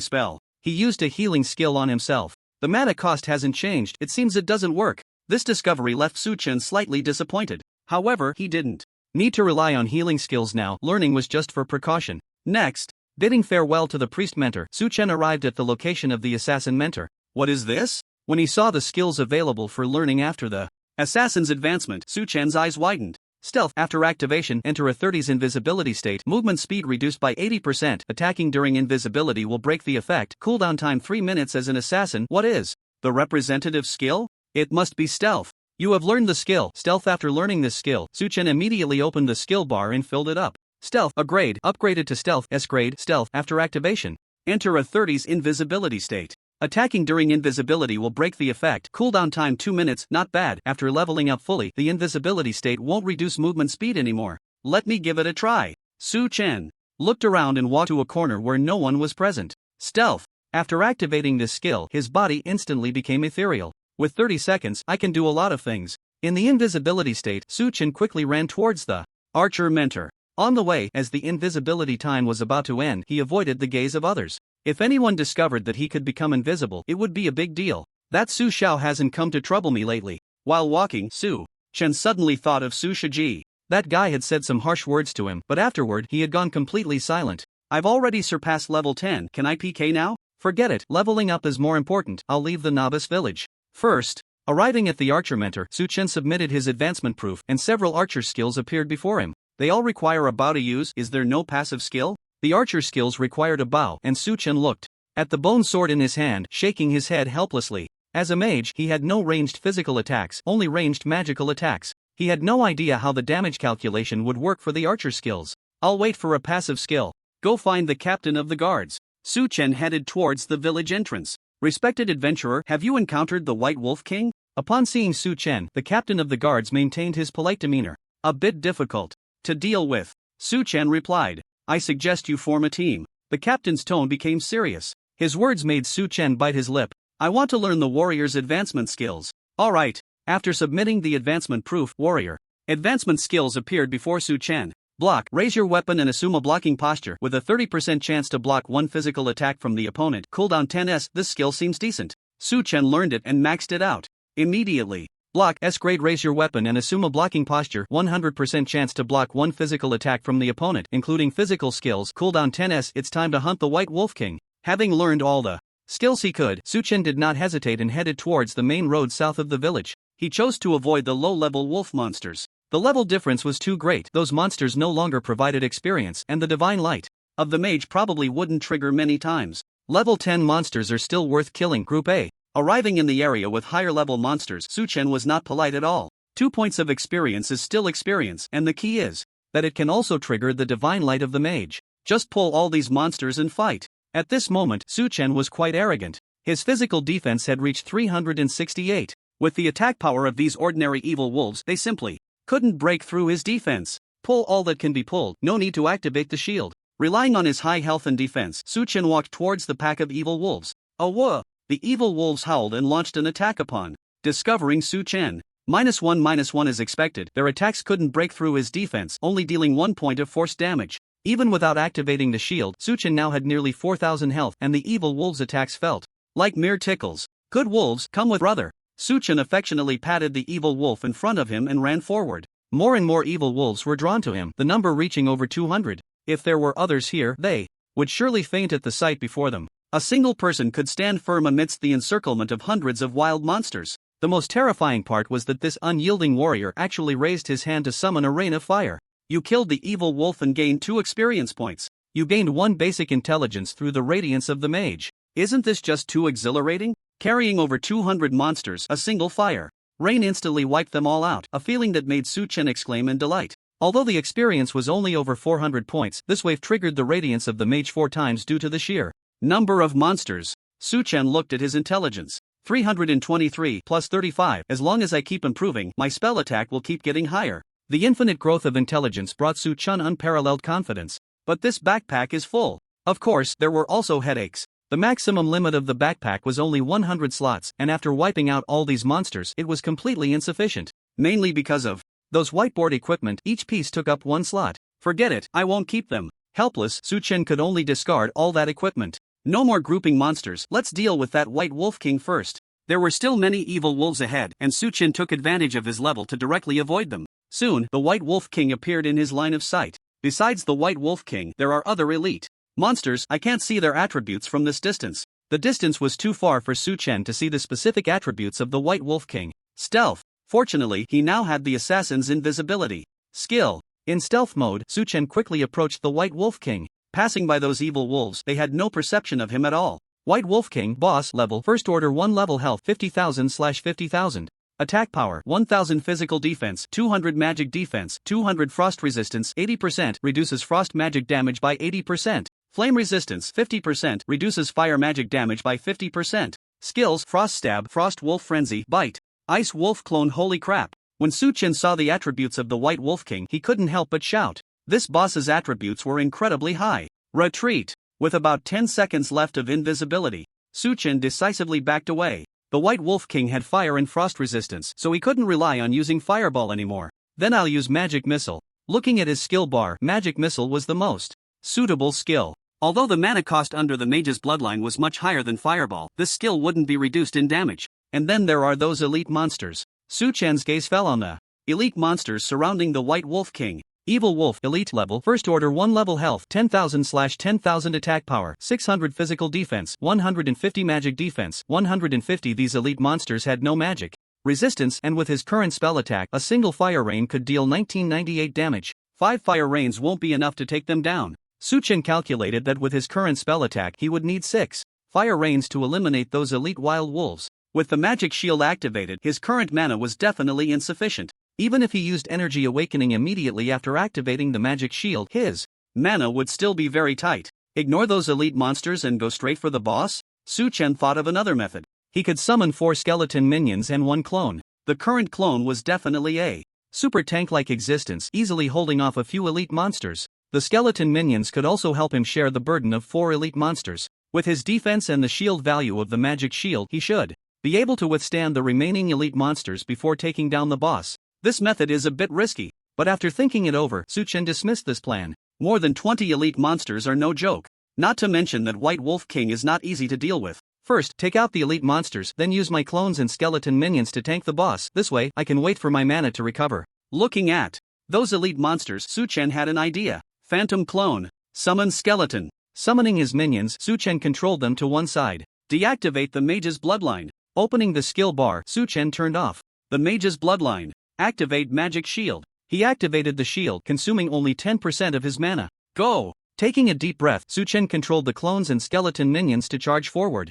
spell. He used a healing skill on himself. The mana cost hasn't changed, it seems it doesn't work. This discovery left Su Chen slightly disappointed. However, he didn't need to rely on healing skills now, learning was just for precaution. Next, bidding farewell to the priest mentor, Su Chen arrived at the location of the assassin mentor. What is this? When he saw the skills available for learning after the assassin's advancement, Su Chen's eyes widened. Stealth, after activation, enter a 30s invisibility state, movement speed reduced by 80%, attacking during invisibility will break the effect, cooldown time 3 minutes as an assassin. What is the representative skill? It must be stealth. You have learned the skill, stealth. After learning this skill, Su Chen immediately opened the skill bar and filled it up. Stealth, a grade, upgraded to stealth S grade, stealth, after activation. Enter a 30s invisibility state. Attacking during invisibility will break the effect. Cooldown time 2 minutes, not bad. After leveling up fully, the invisibility state won't reduce movement speed anymore. Let me give it a try. Su Chen looked around and walked to a corner where no one was present. Stealth. After activating this skill, his body instantly became ethereal. With 30 seconds, I can do a lot of things. In the invisibility state, Su Chen quickly ran towards the archer mentor. On the way, as the invisibility time was about to end, he avoided the gaze of others. If anyone discovered that he could become invisible, it would be a big deal. That Su Xiao hasn't come to trouble me lately. While walking, Su Chen suddenly thought of Su Shiji. That guy had said some harsh words to him, but afterward he had gone completely silent. I've already surpassed level 10, can I PK now? Forget it, leveling up is more important, I'll leave the novice village. First, arriving at the archer mentor, Su Chen submitted his advancement proof and several archer skills appeared before him. They all require a bow to use. Is there no passive skill? The archer skills required a bow, and Su Chen looked at the bone sword in his hand, shaking his head helplessly. As a mage, he had no ranged physical attacks, only ranged magical attacks. He had no idea how the damage calculation would work for the archer skills. I'll wait for a passive skill. Go find the captain of the guards. Su Chen headed towards the village entrance. Respected adventurer, have you encountered the White Wolf King? Upon seeing Su Chen, the captain of the guards maintained his polite demeanor. A bit difficult to deal with, Su Chen replied. I suggest you form a team. The captain's tone became serious. His words made Su Chen bite his lip. I want to learn the warrior's advancement skills. Alright. After submitting the advancement proof, warrior advancement skills appeared before Su Chen. Block. Raise your weapon and assume a blocking posture with a 30% chance to block one physical attack from the opponent. Cooldown 10s. This skill seems decent. Su Chen learned it and maxed it out. Immediately. Block. S-grade. Raise your weapon and assume a blocking posture. 100% chance to block one physical attack from the opponent, including physical skills. Cooldown 10s. It's time to hunt the White Wolf King. Having learned all the skills he could, Su Chen did not hesitate and headed towards the main road south of the village. He chose to avoid the low-level wolf monsters. The level difference was too great. Those monsters no longer provided experience, and the divine light of the mage probably wouldn't trigger many times. Level 10 monsters are still worth killing. Group A. Arriving in the area with higher level monsters, Su Chen was not polite at all. 2 points of experience is still experience, and the key is that it can also trigger the divine light of the mage. Just pull all these monsters and fight. At this moment, Su Chen was quite arrogant. His physical defense had reached 368. With the attack power of these ordinary evil wolves, they simply couldn't break through his defense. Pull all that can be pulled, no need to activate the shield. Relying on his high health and defense, Su Chen walked towards the pack of evil wolves. Whoa! The evil wolves howled and launched an attack upon discovering Su Chen. -1/-1 as expected, their attacks couldn't break through his defense, only dealing 1 point of force damage. Even without activating the shield, Su Chen now had nearly 4,000 health, and the evil wolves' attacks felt like mere tickles. Good wolves, come with brother. Su Chen affectionately patted the evil wolf in front of him and ran forward. More and more evil wolves were drawn to him, the number reaching over 200. If there were others here, they would surely faint at the sight before them. A single person could stand firm amidst the encirclement of hundreds of wild monsters. The most terrifying part was that this unyielding warrior actually raised his hand to summon a rain of fire. You killed the evil wolf and gained 2 experience points. You gained 1 basic intelligence through the radiance of the mage. Isn't this just too exhilarating? Carrying over 200 monsters, a single fire rain instantly wiped them all out, a feeling that made Su Chen exclaim in delight. Although the experience was only over 400 points, this wave triggered the radiance of the mage 4 times due to the sheer number of monsters. Su Chen looked at his intelligence. 323 plus 35. As long as I keep improving, my spell attack will keep getting higher. The infinite growth of intelligence brought Su Chen unparalleled confidence. But this backpack is full. Of course, there were also headaches. The maximum limit of the backpack was only 100 slots, and after wiping out all these monsters, it was completely insufficient. Mainly because of those whiteboard equipment, each piece took up 1 slot. Forget it, I won't keep them. Helpless, Su Chen could only discard all that equipment. No more grouping monsters, let's deal with that White Wolf King first. There were still many evil wolves ahead, and Su Chen took advantage of his level to directly avoid them. Soon, the White Wolf King appeared in his line of sight. Besides the White Wolf King, there are other elite monsters. I can't see their attributes from this distance. The distance was too far for Su Chen to see the specific attributes of the White Wolf King. Stealth. Fortunately, he now had the assassin's invisibility skill. In stealth mode, Su Chen quickly approached the White Wolf King. Passing by those evil wolves, they had no perception of him at all. White Wolf King, boss level, first order 1 level health 50,000/50,000. Attack power 1000 physical defense, 200 magic defense, 200 frost resistance, 80%, reduces frost magic damage by 80%. Flame resistance 50%, reduces fire magic damage by 50%. Skills: Frost Stab, Frost Wolf Frenzy, Bite, Ice Wolf Clone. Holy crap! When Su-Chen saw the attributes of the White Wolf King, he couldn't help but shout. This boss's attributes were incredibly high. Retreat. With about 10 seconds left of invisibility, Su-Chen decisively backed away. The White Wolf King had fire and frost resistance, so he couldn't rely on using Fireball anymore. Then I'll use Magic Missile. Looking at his skill bar, Magic Missile was the most suitable skill. Although the mana cost under the Mage's bloodline was much higher than Fireball, this skill wouldn't be reduced in damage. And then there are those elite monsters. Su-Chen's gaze fell on the elite monsters surrounding the White Wolf King. Evil Wolf, Elite Level, First Order, 1 level health, 10,000/10,000 attack power, 600 physical defense, 150 magic defense, 150. These elite monsters had no magic resistance, and with his current spell attack, a single fire rain could deal 1998 damage. 5 fire rains won't be enough to take them down. Su-Chen calculated that with his current spell attack he would need 6 fire rains to eliminate those elite wild wolves. With the magic shield activated, his current mana was definitely insufficient. Even if he used Energy Awakening immediately after activating the magic shield, his mana would still be very tight. Ignore those elite monsters and go straight for the boss? Su-Chen thought of another method. He could summon 4 skeleton minions and 1 clone. The current clone was definitely a super tank-like existence, easily holding off a few elite monsters. The skeleton minions could also help him share the burden of 4 elite monsters. With his defense and the shield value of the magic shield, he should be able to withstand the remaining elite monsters before taking down the boss. This method is a bit risky, but after thinking it over, Su-Chen dismissed this plan. More than 20 elite monsters are no joke. Not to mention that White Wolf King is not easy to deal with. First, take out the elite monsters, then use my clones and skeleton minions to tank the boss. This way, I can wait for my mana to recover. Looking at those elite monsters, Su-Chen had an idea. Phantom Clone. Summon Skeleton. Summoning his minions, Su-Chen controlled them to one side. Deactivate the Mage's bloodline. Opening the skill bar, Su-Chen turned off the Mage's bloodline. Activate Magic Shield. He activated the shield, consuming only 10% of his mana. Go! Taking a deep breath, Su-Chen controlled the clones and skeleton minions to charge forward.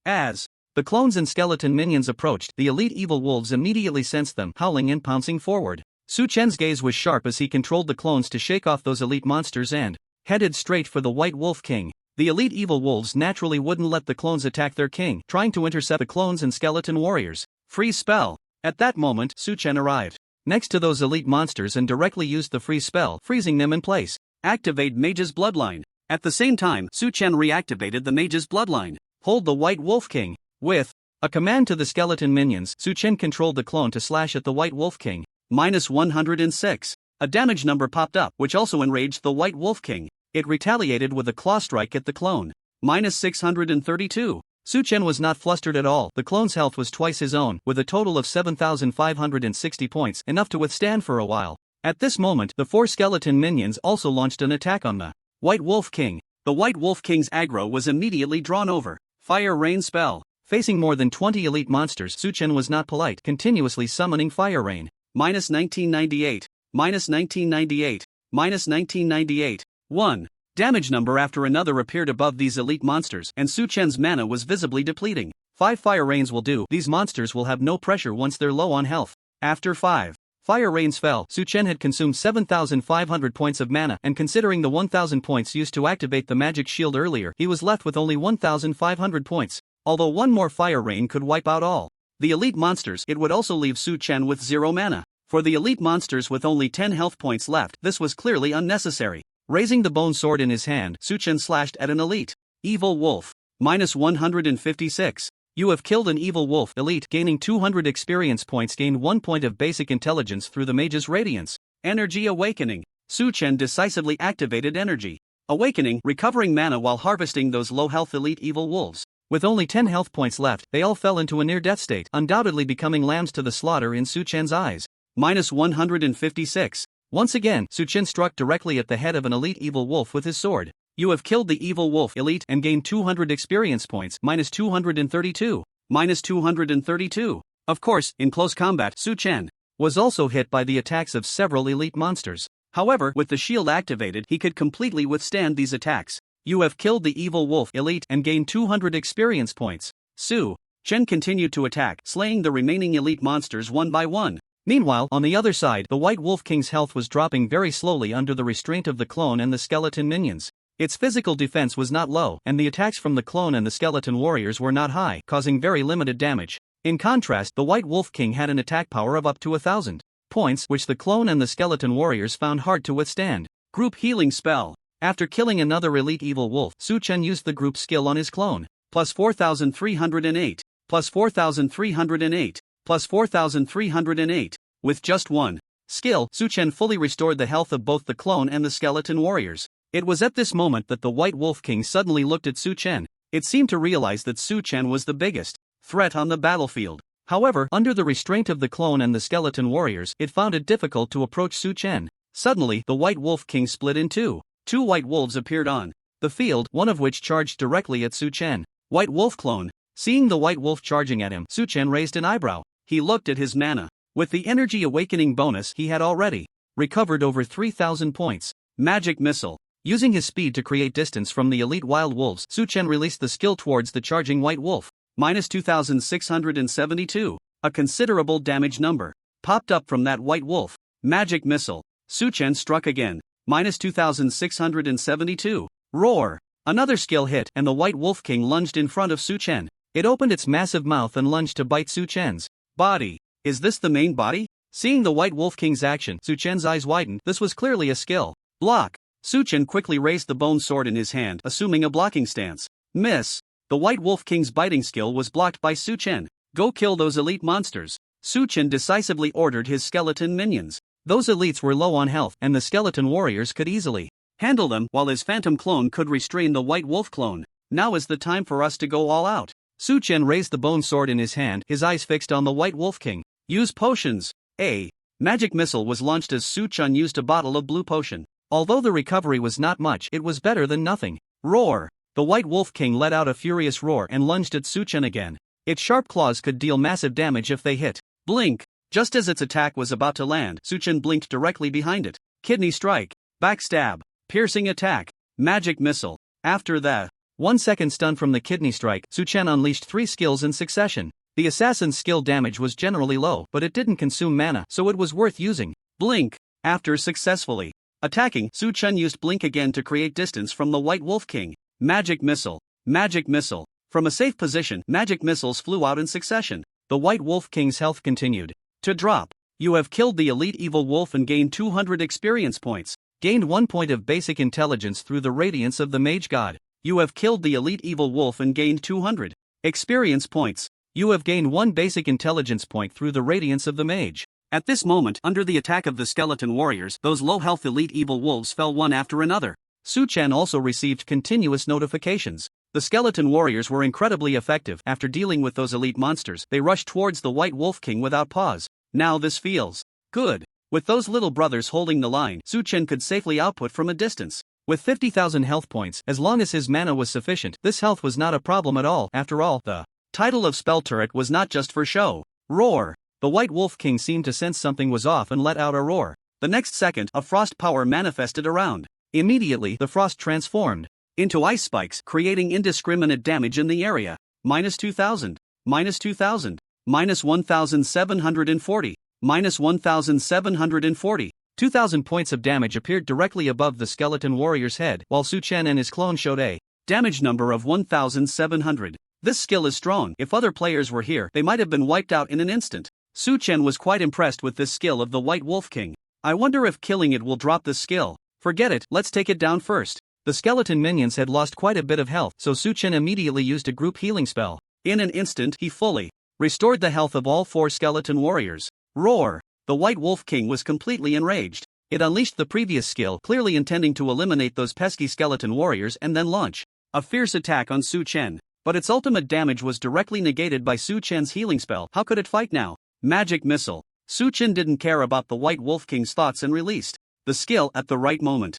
As the clones and skeleton minions approached, the elite evil wolves immediately sensed them, howling and pouncing forward. Su-Chen's gaze was sharp as he controlled the clones to shake off those elite monsters and headed straight for the White Wolf King. The elite evil wolves naturally wouldn't let the clones attack their king, trying to intercept the clones and skeleton warriors. Freeze spell. At that moment, Su-Chen arrived next to those elite monsters and directly used the freeze spell, freezing them in place. Activate Mage's bloodline. At the same time, Su-Chen reactivated the Mage's bloodline. Hold the White Wolf King. With a command to the skeleton minions, Su-Chen controlled the clone to slash at the White Wolf King. -106. A damage number popped up, which also enraged the White Wolf King. It retaliated with a claw strike at the clone. -632. Su-Chen was not flustered at all. The clone's health was twice his own, with a total of 7,560 points, enough to withstand for a while. At this moment, the 4 skeleton minions also launched an attack on the White Wolf King. The White Wolf King's aggro was immediately drawn over. Fire Rain spell. Facing more than 20 elite monsters, Su-Chen was not polite, continuously summoning Fire Rain. -1998. -1998. -1998. 1. Damage number after another appeared above these elite monsters, and Su-Chen's mana was visibly depleting. 5 fire rains will do. These monsters will have no pressure once they're low on health. After 5 fire rains fell, Su-Chen had consumed 7,500 points of mana, and considering the 1,000 points used to activate the magic shield earlier, he was left with only 1,500 points. Although one more fire rain could wipe out all the elite monsters, it would also leave Su-Chen with 0 mana. For the elite monsters with only 10 health points left, this was clearly unnecessary. Raising the bone sword in his hand, Su-Chen slashed at an elite evil wolf. -156. You have killed an evil wolf. Elite, gaining 200 experience points. Gain 1 point of basic intelligence through the Mage's radiance. Energy Awakening. Su-Chen decisively activated Energy Awakening, recovering mana while harvesting those low health elite evil wolves. With only 10 health points left, they all fell into a near-death state, undoubtedly becoming lambs to the slaughter in Su-Chen's eyes. -156. Once again, Su-Chen struck directly at the head of an elite evil wolf with his sword. You have killed the evil wolf elite and gained 200 experience points. -232. -232. Of course, in close combat, Su-Chen was also hit by the attacks of several elite monsters. However, with the shield activated, he could completely withstand these attacks. You have killed the evil wolf elite and gained 200 experience points. Su-Chen continued to attack, slaying the remaining elite monsters one by one. Meanwhile, on the other side, the White Wolf King's health was dropping very slowly under the restraint of the clone and the skeleton minions. Its physical defense was not low, and the attacks from the clone and the skeleton warriors were not high, causing very limited damage. In contrast, the White Wolf King had an attack power of up to 1,000 points, which the clone and the skeleton warriors found hard to withstand. Group Healing Spell. After killing another elite evil wolf, Su Chen used the group skill on his clone. Plus 4,308. Plus 4,308. Plus 4,308. With just one skill, Su Chen fully restored the health of both the clone and the skeleton warriors. It was at this moment that the White Wolf King suddenly looked at Su Chen. It seemed to realize that Su Chen was the biggest threat on the battlefield. However, under the restraint of the clone and the skeleton warriors, it found it difficult to approach Su Chen. Suddenly, the White Wolf King split in two. Two white wolves appeared on the field, one of which charged directly at Su Chen. White Wolf Clone. Seeing the White Wolf charging at him, Su Chen raised an eyebrow. He looked at his mana. With the Energy Awakening bonus, he had already recovered over 3,000 points. Magic Missile. Using his speed to create distance from the elite wild wolves, Su Chen released the skill towards the charging white wolf. Minus 2,672. A considerable damage number popped up from that white wolf. Magic Missile. Su Chen struck again. Minus 2,672. Roar. Another skill hit, and the White Wolf King lunged in front of Su Chen. It opened its massive mouth and lunged to bite Su Chen's body. Is this the main body? Seeing the White Wolf King's action, Su Chen's eyes widened. This was clearly a skill. Block. Su Chen quickly raised the bone sword in his hand, assuming a blocking stance. Miss. The White Wolf King's biting skill was blocked by Su Chen. Go kill those elite monsters. Su Chen decisively ordered his skeleton minions. Those elites were low on health, and the skeleton warriors could easily handle them, while his phantom clone could restrain the White Wolf clone. Now is the time for us to go all out. Su Chen raised the bone sword in his hand, his eyes fixed on the White Wolf King. Use potions. A magic missile was launched as Su Chen used a bottle of blue potion. Although the recovery was not much, it was better than nothing. Roar. The White Wolf King let out a furious roar and lunged at Su Chen again. Its sharp claws could deal massive damage if they hit. Blink. Just as its attack was about to land, Su Chen blinked directly behind it. Kidney Strike. Backstab. Piercing Attack. Magic Missile. After the 1 second stun from the Kidney Strike, Su Chen unleashed 3 skills in succession. The assassin's skill damage was generally low, but it didn't consume mana, so it was worth using. Blink. After successfully attacking, Su Chen used Blink again to create distance from the White Wolf King. Magic Missile. Magic Missile. From a safe position, magic missiles flew out in succession. The White Wolf King's health continued to drop. You have killed the elite evil wolf and gained 200 experience points. Gained 1 point of basic intelligence through the radiance of the Mage God. You have killed the elite evil wolf and gained 200 experience points. You have gained 1 basic intelligence point through the radiance of the Mage. At this moment, under the attack of the skeleton warriors, those low-health elite evil wolves fell one after another. Su Chen also received continuous notifications. The skeleton warriors were incredibly effective. After dealing with those elite monsters, they rushed towards the White Wolf King without pause. Now this feels good. With those little brothers holding the line, Su Chen could safely output from a distance. With 50,000 health points, as long as his mana was sufficient, this health was not a problem at all. After all, the title of Spell Turret was not just for show. Roar. The White Wolf King seemed to sense something was off and let out a roar. The next second, a frost power manifested around. Immediately, the frost transformed into ice spikes, creating indiscriminate damage in the area. Minus 2,000. Minus 2,000. Minus 1,740. Minus 1,740. 2,000 points of damage appeared directly above the skeleton warrior's head, while Su Chen and his clone showed a damage number of 1,700. This skill is strong. If other players were here, they might have been wiped out in an instant. Su Chen was quite impressed with this skill of the White Wolf King. I wonder if killing it will drop this skill. Forget it, let's take it down first. The skeleton minions had lost quite a bit of health, so Su Chen immediately used a group healing spell. In an instant, he fully restored the health of all 4 skeleton warriors. Roar. The White Wolf King was completely enraged. It unleashed the previous skill, clearly intending to eliminate those pesky skeleton warriors and then launch a fierce attack on Su Chen. But its ultimate damage was directly negated by Su Chen's healing spell. How could it fight now? Magic Missile. Su Chen didn't care about the White Wolf King's thoughts and released the skill at the right moment.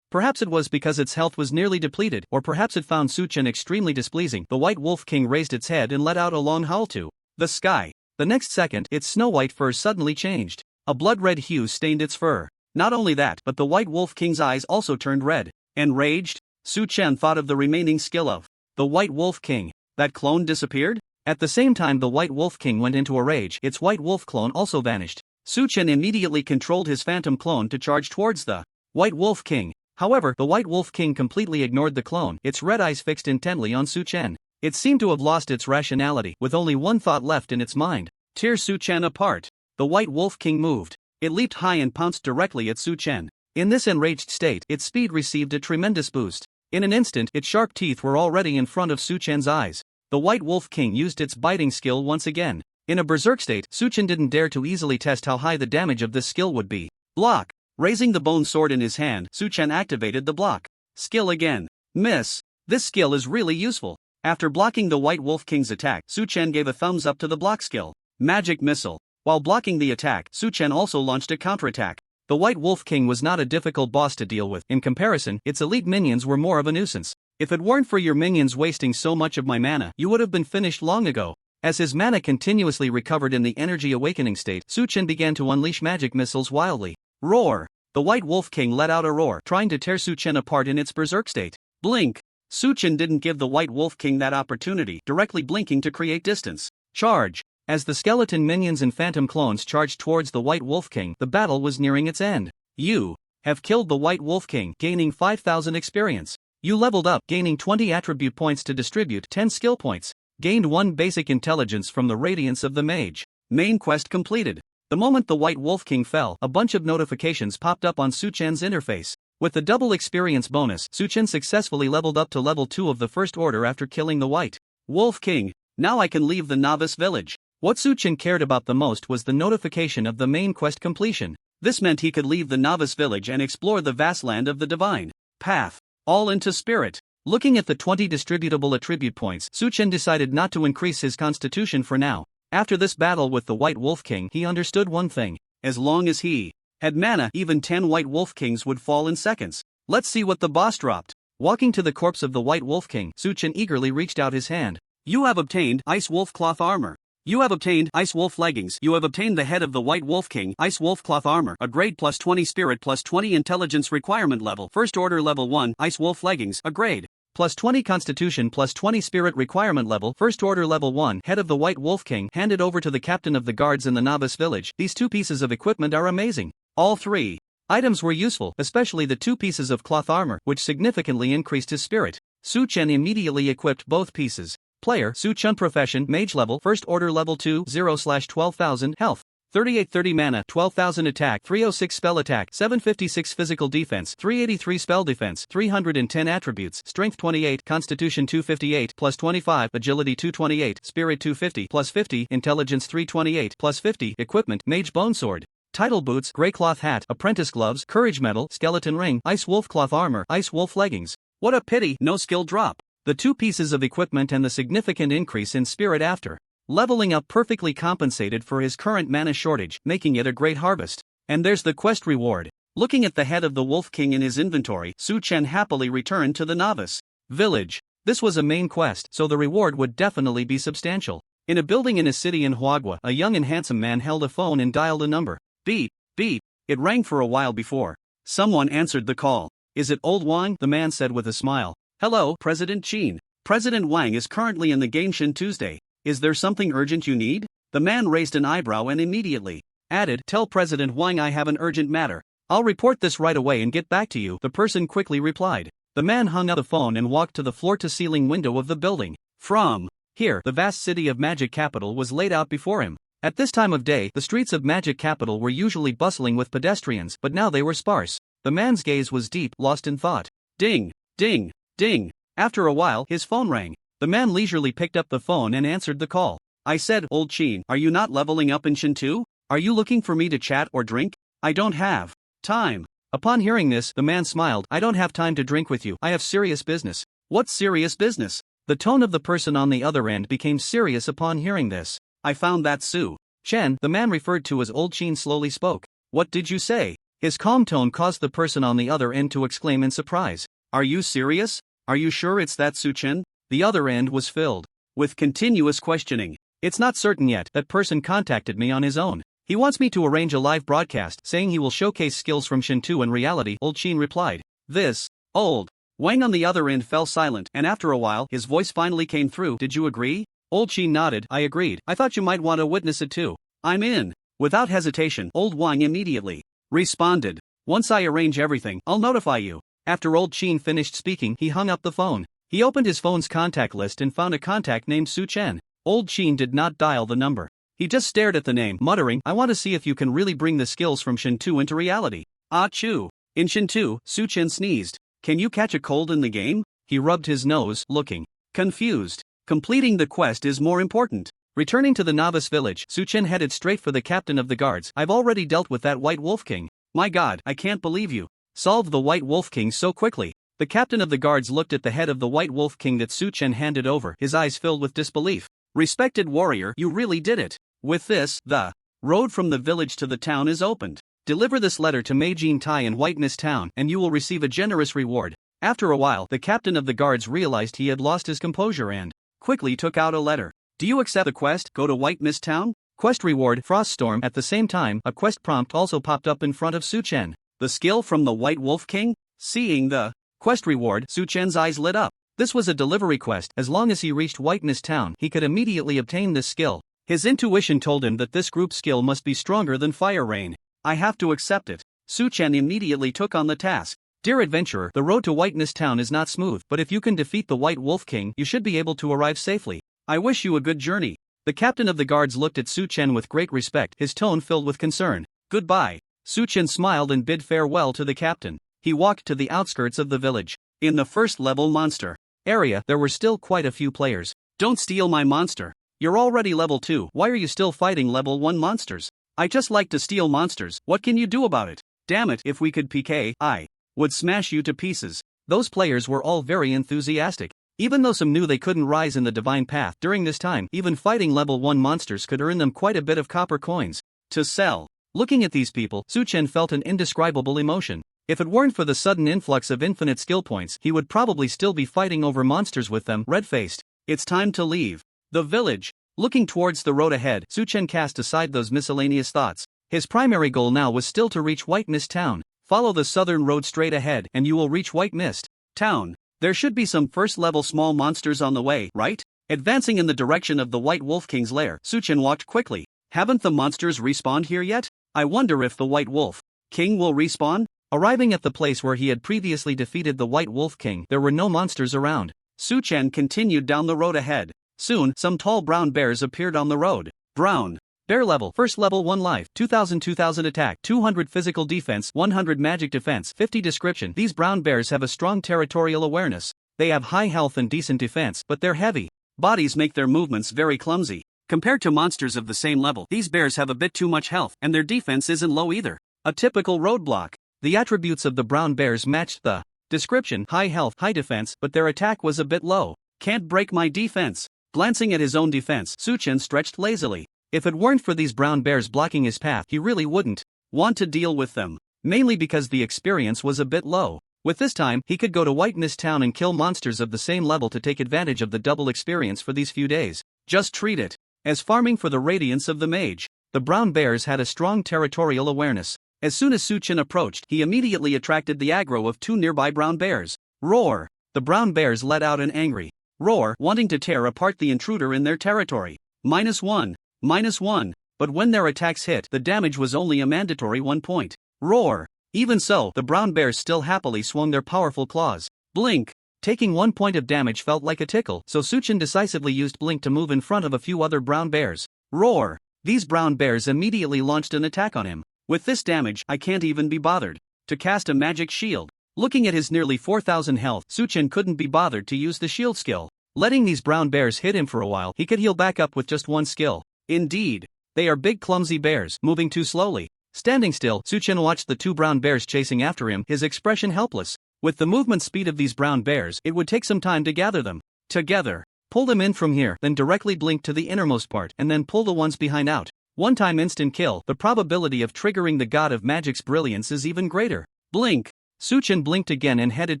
Perhaps it was because its health was nearly depleted, or perhaps it found Su Chen extremely displeasing. The White Wolf King raised its head and let out a long howl to the sky. The next second, its snow-white fur suddenly changed. A blood-red hue stained its fur. Not only that, but the White Wolf King's eyes also turned red. Enraged, Su Chen thought of the remaining skill of the White Wolf King. That clone disappeared? At the same time the White Wolf King went into a rage, its White Wolf clone also vanished. Su Chen immediately controlled his phantom clone to charge towards the White Wolf King. However, the White Wolf King completely ignored the clone, its red eyes fixed intently on Su Chen. It seemed to have lost its rationality, with only one thought left in its mind: tear Su Chen apart. The White Wolf King moved. It leaped high and pounced directly at Su Chen. In this enraged state, its speed received a tremendous boost. In an instant, its sharp teeth were already in front of Su Chen's eyes. The White Wolf King used its biting skill once again. In a berserk state, Su Chen didn't dare to easily test how high the damage of this skill would be. Block. Raising the bone sword in his hand, Su Chen activated the block skill again. Miss. This skill is really useful. After blocking the White Wolf King's attack, Su Chen gave a thumbs up to the block skill. Magic Missile. While blocking the attack, Su Chen also launched a counterattack. The White Wolf King was not a difficult boss to deal with. In comparison, its elite minions were more of a nuisance. If it weren't for your minions wasting so much of my mana, you would have been finished long ago. As his mana continuously recovered in the energy awakening state, Su Chen began to unleash magic missiles wildly. Roar! The White Wolf King let out a roar, trying to tear Su Chen apart in its berserk state. Blink! Su Chen didn't give the White Wolf King that opportunity, directly blinking to create distance. Charge! As the skeleton minions and phantom clones charged towards the White Wolf King, the battle was nearing its end. You have killed the White Wolf King, gaining 5,000 experience. You leveled up, gaining 20 attribute points to distribute 10 skill points. Gained 1 basic intelligence from the radiance of the Mage. Main quest completed. The moment the White Wolf King fell, a bunch of notifications popped up on Su Chen's interface. With the double experience bonus, Su Chen successfully leveled up to level 2 of the First Order after killing the White Wolf King. Now I can leave the novice village. What Su Chen cared about the most was the notification of the main quest completion. This meant he could leave the novice village and explore the vast land of the divine path. All into spirit. Looking at the 20 distributable attribute points, Su Chen decided not to increase his constitution for now. After this battle with the White Wolf King, he understood one thing: as long as he had mana, even 10 White Wolf Kings would fall in seconds. Let's see what the boss dropped. Walking to the corpse of the White Wolf King, Su Chen eagerly reached out his hand. You have obtained Ice Wolf Cloth Armor. You have obtained Ice Wolf Leggings. You have obtained the head of the White Wolf King, Ice Wolf Cloth Armor, a grade plus 20 spirit plus 20 intelligence requirement level. First Order level 1, Ice Wolf Leggings, a grade plus 20 constitution plus 20 spirit requirement level. First Order level 1, head of the White Wolf King, handed over to the captain of the guards in the novice village. These 2 pieces of equipment are amazing. All 3 items were useful, especially the 2 pieces of cloth armor, which significantly increased his spirit. Su Chen immediately equipped both pieces. Player: Su Chen. Profession: Mage level. First Order level 2, 0/12,000 health, 3830 mana, 12,000 attack, 306 spell attack, 756 physical defense, 383 spell defense, 310 attributes, strength 28, constitution 258 plus 25, agility 228, spirit 250 plus 50, intelligence 328 plus 50, equipment: Mage bone sword, title boots, gray cloth hat, apprentice gloves, courage medal, skeleton ring, Ice Wolf Cloth Armor, Ice Wolf Leggings. What a pity, no skill drop. The 2 pieces of equipment and the significant increase in spirit after leveling up perfectly compensated for his current mana shortage, making it a great harvest. And there's the quest reward. Looking at the head of the Wolf King in his inventory, Su Chen happily returned to the novice village. This was a main quest, so the reward would definitely be substantial. In a building in a city in Huagua, a young and handsome man held a phone and dialed a number. Beep, beep. It rang for a while before someone answered the call. Is it Old Wang? The man said with a smile. Hello, President Qin. President Wang is currently in the Genshin Tuesday. Is there something urgent you need? The man raised an eyebrow and immediately added, Tell President Wang I have an urgent matter. I'll report this right away and get back to you, the person quickly replied. The man hung up the phone and walked to the floor-to-ceiling window of the building. From here, the vast city of Magic Capital was laid out before him. At this time of day, the streets of Magic Capital were usually bustling with pedestrians, but now they were sparse. The man's gaze was deep, lost in thought. Ding, ding, ding. After a while, his phone rang. The man leisurely picked up the phone and answered the call. I said, Old Qin, are you not leveling up in Shin 2? Are you looking for me to chat or drink? I don't have time. Upon hearing this, the man smiled. I don't have time to drink with you. I have serious business. What serious business? The tone of the person on the other end became serious upon hearing this. I found that Su Chen, the man referred to as Old Qin, slowly spoke. What did you say? His calm tone caused the person on the other end to exclaim in surprise. Are you serious? Are you sure it's that Su Chen? The other end was filled with continuous questioning. It's not certain yet. That person contacted me on his own. He wants me to arrange a live broadcast, saying he will showcase skills from Shin 2 in reality, Old Qin replied. This Old Wang on the other end fell silent, and after a while, his voice finally came through. Did you agree? Old Qin nodded. I agreed. I thought you might want to witness it too. I'm in. Without hesitation, Old Wang immediately responded. Once I arrange everything, I'll notify you. After old Chin finished speaking, he hung up the phone. He opened his phone's contact list and found a contact named Su Chen. Old Chin did not dial the number. He just stared at the name, muttering, "I want to see if you can really bring the skills from Shin2 into reality." Achoo! In Shin2, Su Chen sneezed. "Can you catch a cold in the game?" He rubbed his nose, looking confused. Completing the quest is more important. Returning to the novice village, Su Chen headed straight for the captain of the guards. "I've already dealt with that White Wolf King. My god, I can't believe you solved the White Wolf King so quickly." The captain of the guards looked at the head of the White Wolf King that Su Chen handed over, his eyes filled with disbelief. "Respected warrior, you really did it. With this, the road from the village to the town is opened. Deliver this letter to Mage Tai in White Mist Town, and you will receive a generous reward." After a while, the captain of the guards realized he had lost his composure and quickly took out a letter. "Do you accept the quest? Go to White Mist Town? Quest reward, Froststorm." At the same time, a quest prompt also popped up in front of Su Chen. The skill from the White Wolf King? Seeing the quest reward, Su Chen's eyes lit up. This was a delivery quest. As long as he reached White Mist Town, he could immediately obtain this skill. His intuition told him that this group skill must be stronger than Fire Rain. "I have to accept it." Su Chen immediately took on the task. "Dear adventurer, the road to White Mist Town is not smooth, but if you can defeat the White Wolf King, you should be able to arrive safely. I wish you a good journey." The captain of the guards looked at Su Chen with great respect, his tone filled with concern. "Goodbye." Su Chen smiled and bid farewell to the captain. He walked to the outskirts of the village. In the first level monster area, there were still quite a few players. "Don't steal my monster. You're already level 2, why are you still fighting level 1 monsters?" "I just like to steal monsters, what can you do about it?" "Damn it, if we could PK, I would smash you to pieces." Those players were all very enthusiastic. Even though some knew they couldn't rise in the divine path during this time, even fighting level 1 monsters could earn them quite a bit of copper coins to sell. Looking at these people, Su Chen felt an indescribable emotion. If it weren't for the sudden influx of infinite skill points, he would probably still be fighting over monsters with them, red-faced. It's time to leave the village. Looking towards the road ahead, Su Chen cast aside those miscellaneous thoughts. His primary goal now was still to reach White Mist Town. Follow the southern road straight ahead, and you will reach White Mist Town. There should be some first-level small monsters on the way, right? Advancing in the direction of the White Wolf King's lair, Su Chen walked quickly. Haven't the monsters respawned here yet? I wonder if the White Wolf King will respawn? Arriving at the place where he had previously defeated the White Wolf King, there were no monsters around. Su Chen continued down the road ahead. Soon, some tall brown bears appeared on the road. Brown bear level, first level 1 life, 2000 attack, 200 physical defense, 100 magic defense, 50 description. These brown bears have a strong territorial awareness. They have high health and decent defense, but their heavy bodies make their movements very clumsy. Compared to monsters of the same level, these bears have a bit too much health, and their defense isn't low either. A typical roadblock. The attributes of the brown bears matched the description: high health, high defense, but their attack was a bit low. Can't break my defense. Glancing at his own defense, Su Chen stretched lazily. If it weren't for these brown bears blocking his path, he really wouldn't want to deal with them. Mainly because the experience was a bit low. With this time, he could go to White Mist Town and kill monsters of the same level to take advantage of the double experience for these few days. Just treat it as farming for the radiance of the mage. The brown bears had a strong territorial awareness. As soon as Su Chen approached, he immediately attracted the aggro of 2 nearby brown bears. Roar! The brown bears let out an angry roar, wanting to tear apart the intruder in their territory. -1, -1. But when their attacks hit, the damage was only a mandatory 1 point. Roar! Even so, the brown bears still happily swung their powerful claws. Blink! Taking 1 point of damage felt like a tickle, so Su Chen decisively used Blink to move in front of a few other brown bears. Roar! These brown bears immediately launched an attack on him. With this damage, I can't even be bothered to cast a magic shield. Looking at his nearly 4000 health, Su Chen couldn't be bothered to use the shield skill. Letting these brown bears hit him for a while, he could heal back up with just 1 skill. Indeed, they are big clumsy bears, moving too slowly. Standing still, Su Chen watched the 2 brown bears chasing after him, his expression helpless. With the movement speed of these brown bears, it would take some time to gather them together. Pull them in from here, then directly blink to the innermost part, and then pull the ones behind out. 1-time instant kill. The probability of triggering the god of magic's brilliance is even greater. Blink! Su Chen blinked again and headed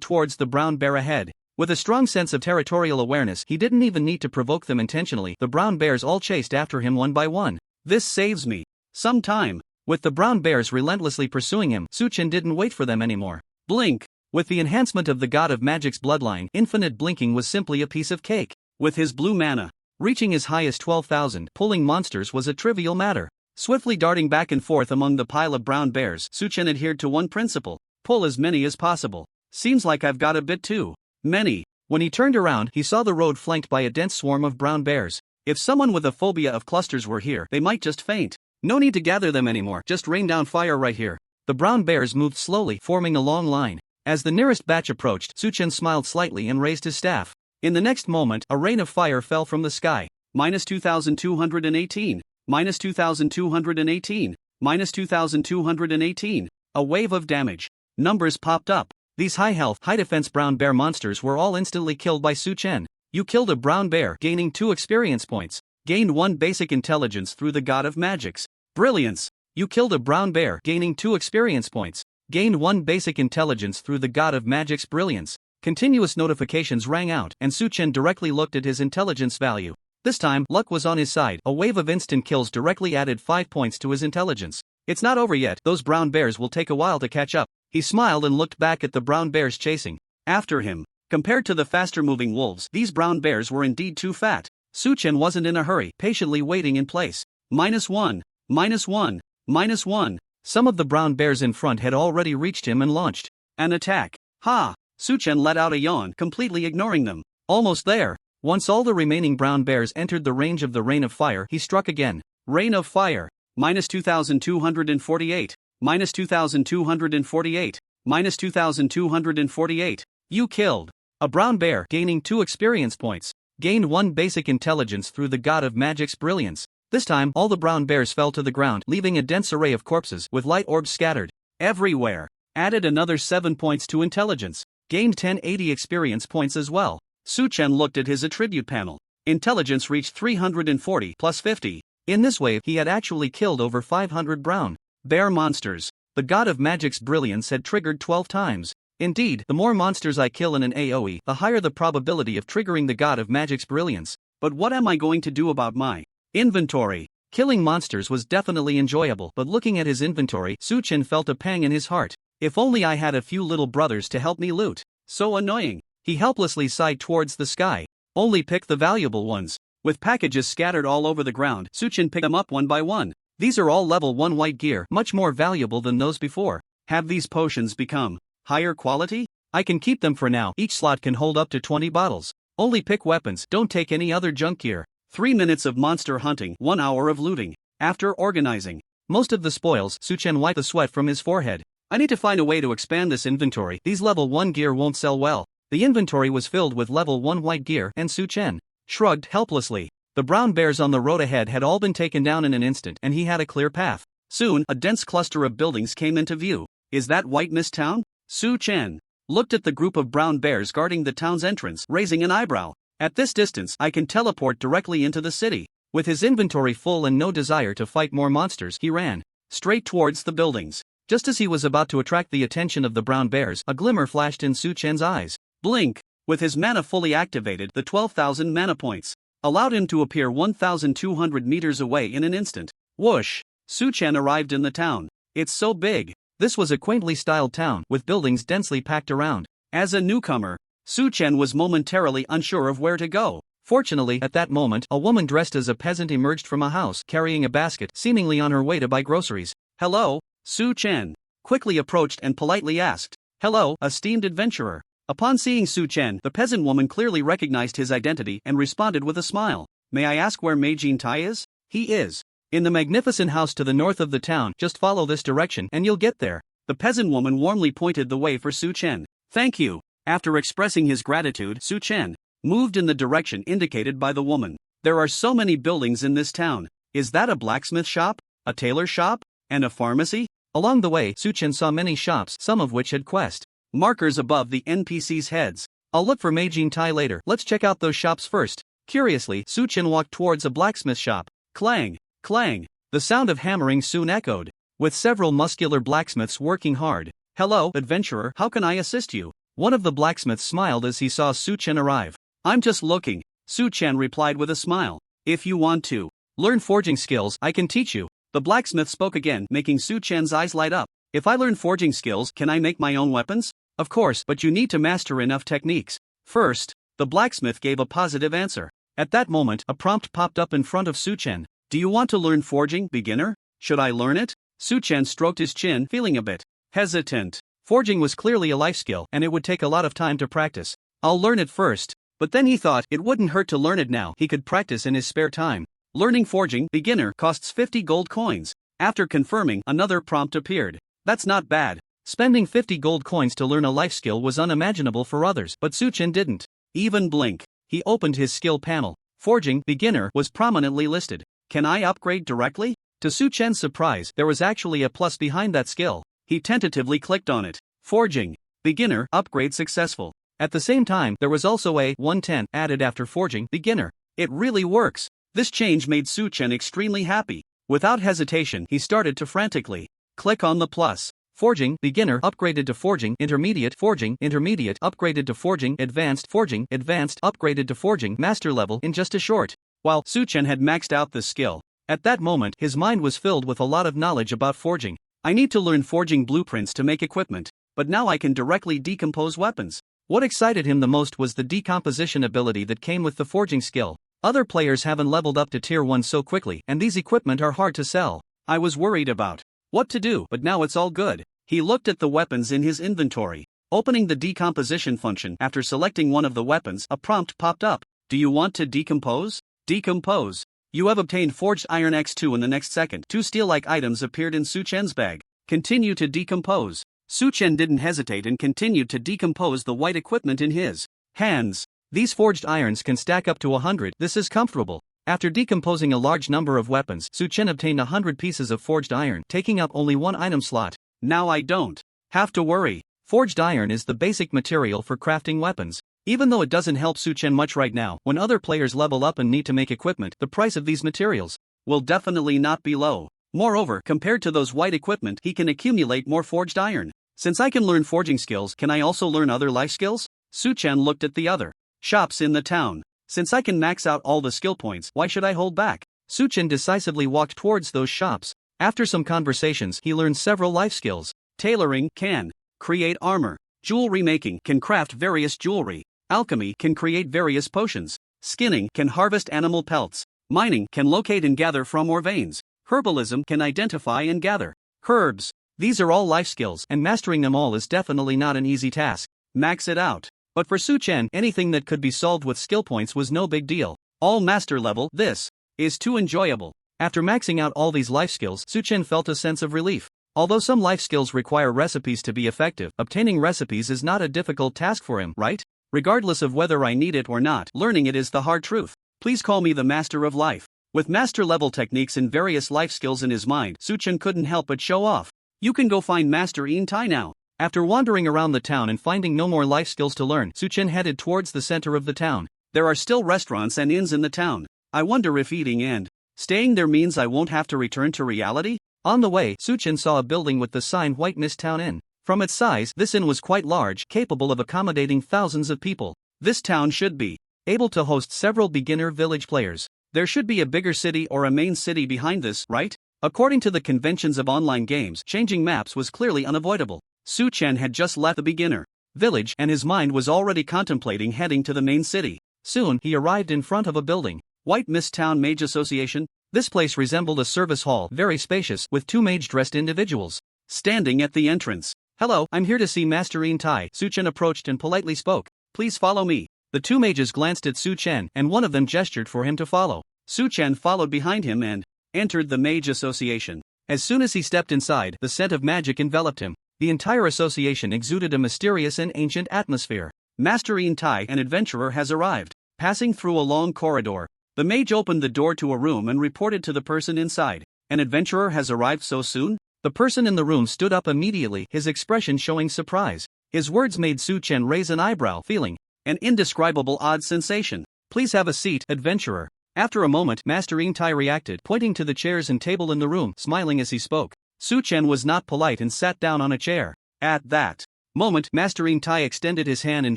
towards the brown bear ahead. With a strong sense of territorial awareness, he didn't even need to provoke them intentionally. The brown bears all chased after him one by one. This saves me some time. With the brown bears relentlessly pursuing him, Su Chen didn't wait for them anymore. Blink! With the enhancement of the god of magic's bloodline, infinite blinking was simply a piece of cake. With his blue mana reaching as high as 12,000, pulling monsters was a trivial matter. Swiftly darting back and forth among the pile of brown bears, Su Chen adhered to one principle: pull as many as possible. Seems like I've got a bit too many. When he turned around, he saw the road flanked by a dense swarm of brown bears. If someone with a phobia of clusters were here, they might just faint. No need to gather them anymore, just rain down fire right here. The brown bears moved slowly, forming a long line. As the nearest batch approached, Suchen smiled slightly and raised his staff. In the next moment, a rain of fire fell from the sky. -2,218. -2,218. -2,218. A wave of damage. Numbers popped up. These high-health, high-defense brown bear monsters were all instantly killed by Suchen. You killed a brown bear, gaining 2 experience points. Gained 1 basic intelligence through the god of magics. Brilliance! You killed a brown bear, gaining 2 experience points. Gained 1 basic intelligence through the god of magic's brilliance. Continuous notifications rang out, and Suchen directly looked at his intelligence value. This time, luck was on his side. A wave of instant kills directly added 5 points to his intelligence. It's not over yet, those brown bears will take a while to catch up. He smiled and looked back at the brown bears chasing after him. Compared to the faster-moving wolves, these brown bears were indeed too fat. Suchen wasn't in a hurry, patiently waiting in place. -1, -1, -1. Some of the brown bears in front had already reached him and launched an attack. Ha! Suchen let out a yawn, completely ignoring them. Almost there. Once all the remaining brown bears entered the range of the rain of fire, he struck again. Rain of fire. -2,248. -2,248. -2,248. You killed a brown bear, gaining 2 experience points. Gained 1 basic intelligence through the god of magic's brilliance. This time, all the brown bears fell to the ground, leaving a dense array of corpses with light orbs scattered everywhere. Added another 7 points to intelligence. Gained 1080 experience points as well. Suchen looked at his attribute panel. Intelligence reached 340 plus 50. In this wave, he had actually killed over 500 brown bear monsters. The god of magic's brilliance had triggered 12 times. Indeed, the more monsters I kill in an AoE, the higher the probability of triggering the god of magic's brilliance. But what am I going to do about my inventory? Killing monsters was definitely enjoyable, but looking at his inventory, Suchen felt a pang in his heart. If only I had a few little brothers to help me loot. So annoying. He helplessly sighed towards the sky. Only pick the valuable ones. With packages scattered all over the ground, Suchen picked them up one by one. These are all level 1 white gear, much more valuable than those before. Have these potions become higher quality? I can keep them for now. Each slot can hold up to 20 bottles. Only pick weapons, don't take any other junk gear. 3 minutes of monster hunting, 1 hour of looting. After organizing most of the spoils, Suchen wiped the sweat from his forehead. I need to find a way to expand this inventory. These level 1 gear won't sell well. The inventory was filled with level 1 white gear, and Suchen shrugged helplessly. The brown bears on the road ahead had all been taken down in an instant, and he had a clear path. Soon, a dense cluster of buildings came into view. Is that White Mist Town? Suchen looked at the group of brown bears guarding the town's entrance, raising an eyebrow. At this distance, I can teleport directly into the city. With his inventory full and no desire to fight more monsters, he ran straight towards the buildings. Just as he was about to attract the attention of the brown bears, a glimmer flashed in Suchen's eyes. Blink! With his mana fully activated, the 12,000 mana points allowed him to appear 1,200 meters away in an instant. Whoosh! Suchen arrived in the town. It's so big. This was a quaintly styled town, with buildings densely packed around. As a newcomer, Suchen was momentarily unsure of where to go. Fortunately, at that moment, a woman dressed as a peasant emerged from a house, carrying a basket, seemingly on her way to buy groceries. Hello? Suchen quickly approached and politely asked. Hello, esteemed adventurer. Upon seeing Suchen, the peasant woman clearly recognized his identity and responded with a smile. May I ask where Mage Tai is? He is in the magnificent house to the north of the town. Just follow this direction and you'll get there. The peasant woman warmly pointed the way for Suchen. Thank you. After expressing his gratitude, Suchen moved in the direction indicated by the woman. There are so many buildings in this town. Is that a blacksmith shop, a tailor shop, and a pharmacy? Along the way, Suchen saw many shops, some of which had quest markers above the NPCs' heads. I'll look for Mage Tai later. Let's check out those shops first. Curiously, Suchen walked towards a blacksmith shop. Clang! Clang! The sound of hammering soon echoed, with several muscular blacksmiths working hard. Hello, adventurer, how can I assist you? One of the blacksmiths smiled as he saw Suchen arrive. I'm just looking, Suchen replied with a smile. If you want to learn forging skills, I can teach you. The blacksmith spoke again, making Suchen's eyes light up. If I learn forging skills, can I make my own weapons? Of course, but you need to master enough techniques. First, the blacksmith gave a positive answer. At that moment, a prompt popped up in front of Suchen. Do you want to learn forging, beginner? Should I learn it? Suchen stroked his chin, feeling a bit hesitant. Forging was clearly a life skill and it would take a lot of time to practice. I'll learn it first. But then he thought it wouldn't hurt to learn it now. He could practice in his spare time. Learning forging, beginner, costs 50 gold coins. After confirming, another prompt appeared. That's not bad. Spending 50 gold coins to learn a life skill was unimaginable for others, but Suchen didn't even blink. He opened his skill panel. Forging, beginner, was prominently listed. Can I upgrade directly? To Suchen's surprise, there was actually a plus behind that skill. He tentatively clicked on it. Forging, beginner, upgrade successful. At the same time, there was also a 110 added after forging, beginner. It really works. This change made Suchen extremely happy. Without hesitation, he started to frantically click on the plus. Forging, beginner, upgraded to forging, intermediate, upgraded to forging, advanced, upgraded to forging, master level in just a short while. Suchen had maxed out this skill. At that moment, his mind was filled with a lot of knowledge about forging. I need to learn forging blueprints to make equipment, but now I can directly decompose weapons. What excited him the most was the decomposition ability that came with the forging skill. Other players haven't leveled up to tier 1 so quickly, and these equipment are hard to sell. I was worried about what to do, but now it's all good. He looked at the weapons in his inventory. Opening the decomposition function, after selecting one of the weapons, a prompt popped up. Do you want to decompose? Decompose. You have obtained Forged Iron X2 in the next second. 2 steel-like items appeared in Suchen's bag. Continue to decompose. Suchen didn't hesitate and continued to decompose the white equipment in his hands. These forged irons can stack up to 100. This is comfortable. After decomposing a large number of weapons, Suchen obtained 100 pieces of forged iron, taking up only 1 item slot. Now I don't have to worry. Forged iron is the basic material for crafting weapons. Even though it doesn't help Suchen much right now, when other players level up and need to make equipment, the price of these materials will definitely not be low. Moreover, compared to those white equipment, he can accumulate more forged iron. Since I can learn forging skills, can I also learn other life skills? Suchen looked at the other shops in the town. Since I can max out all the skill points, why should I hold back? Suchen decisively walked towards those shops. After some conversations, he learned several life skills. Tailoring can create armor. Jewelry making can craft various jewelry. Alchemy can create various potions. Skinning can harvest animal pelts. Mining can locate and gather from ore veins. Herbalism can identify and gather herbs. These are all life skills, and mastering them all is definitely not an easy task. Max it out. But for Suchen, anything that could be solved with skill points was no big deal. All master level, this is too enjoyable. After maxing out all these life skills, Suchen felt a sense of relief. Although some life skills require recipes to be effective, obtaining recipes is not a difficult task for him, right? Regardless of whether I need it or not, learning it is the hard truth. Please call me the master of life. With master level techniques and various life skills in his mind, Suchen couldn't help but show off. You can go find Master In Tai now. After wandering around the town and finding no more life skills to learn, Suchen headed towards the center of the town. There are still restaurants and inns in the town. I wonder if eating and staying there means I won't have to return to reality? On the way, Suchen saw a building with the sign White Mist Town Inn. From its size, this inn was quite large, capable of accommodating thousands of people. This town should be able to host several beginner village players. There should be a bigger city or a main city behind this, right? According to the conventions of online games, changing maps was clearly unavoidable. Suchen had just left the beginner village and his mind was already contemplating heading to the main city. Soon, he arrived in front of a building. White Mist Town Mage Association. This place resembled a service hall, very spacious, with 2 mage-dressed individuals standing at the entrance. Hello, I'm here to see Master In Tai. Suchen approached and politely spoke. Please follow me. The 2 mages glanced at Suchen, and one of them gestured for him to follow. Suchen followed behind him and entered the Mage Association. As soon as he stepped inside, the scent of magic enveloped him. The entire association exuded a mysterious and ancient atmosphere. Master In Tai, an adventurer, has arrived. Passing through a long corridor, the mage opened the door to a room and reported to the person inside. An adventurer has arrived so soon? The person in the room stood up immediately, his expression showing surprise. His words made Suchen raise an eyebrow, feeling an indescribable odd sensation. Please have a seat, adventurer. After a moment, Master In Tai reacted, pointing to the chairs and table in the room, smiling as he spoke. Suchen was not polite and sat down on a chair. At that moment, Master In Tai extended his hand and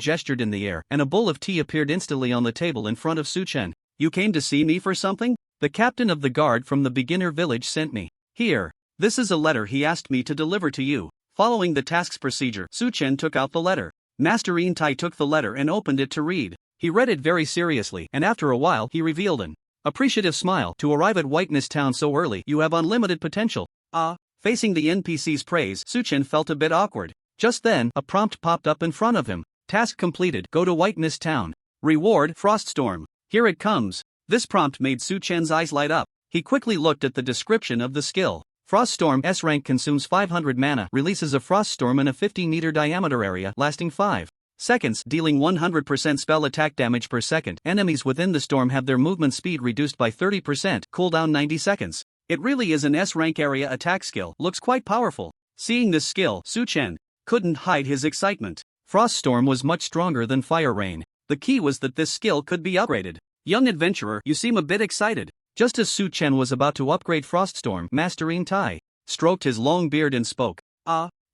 gestured in the air, and a bowl of tea appeared instantly on the table in front of Suchen. You came to see me for something? The captain of the guard from the beginner village sent me. Here. This is a letter he asked me to deliver to you. Following the task's procedure, Suchen took out the letter. Master In Tai took the letter and opened it to read. He read it very seriously, and after a while he revealed an appreciative smile. To arrive at White Mist Town so early, you have unlimited potential. Facing the NPC's praise, Suchen felt a bit awkward. Just then, a prompt popped up in front of him. Task completed, go to White Mist Town. Reward, Froststorm. Here it comes. This prompt made Su Chen's eyes light up. He quickly looked at the description of the skill. Froststorm S rank consumes 500 mana, releases a Froststorm in a 50-meter diameter area lasting 5 seconds, dealing 100% spell attack damage per second. Enemies within the storm have their movement speed reduced by 30%, cooldown 90 seconds. It really is an S rank area attack skill, looks quite powerful. Seeing this skill, Su Chen couldn't hide his excitement. Froststorm was much stronger than Fire Rain. The key was that this skill could be upgraded. Young adventurer, you seem a bit excited. Just as Su Chen was about to upgrade Froststorm, Master In Tai stroked his long beard and spoke.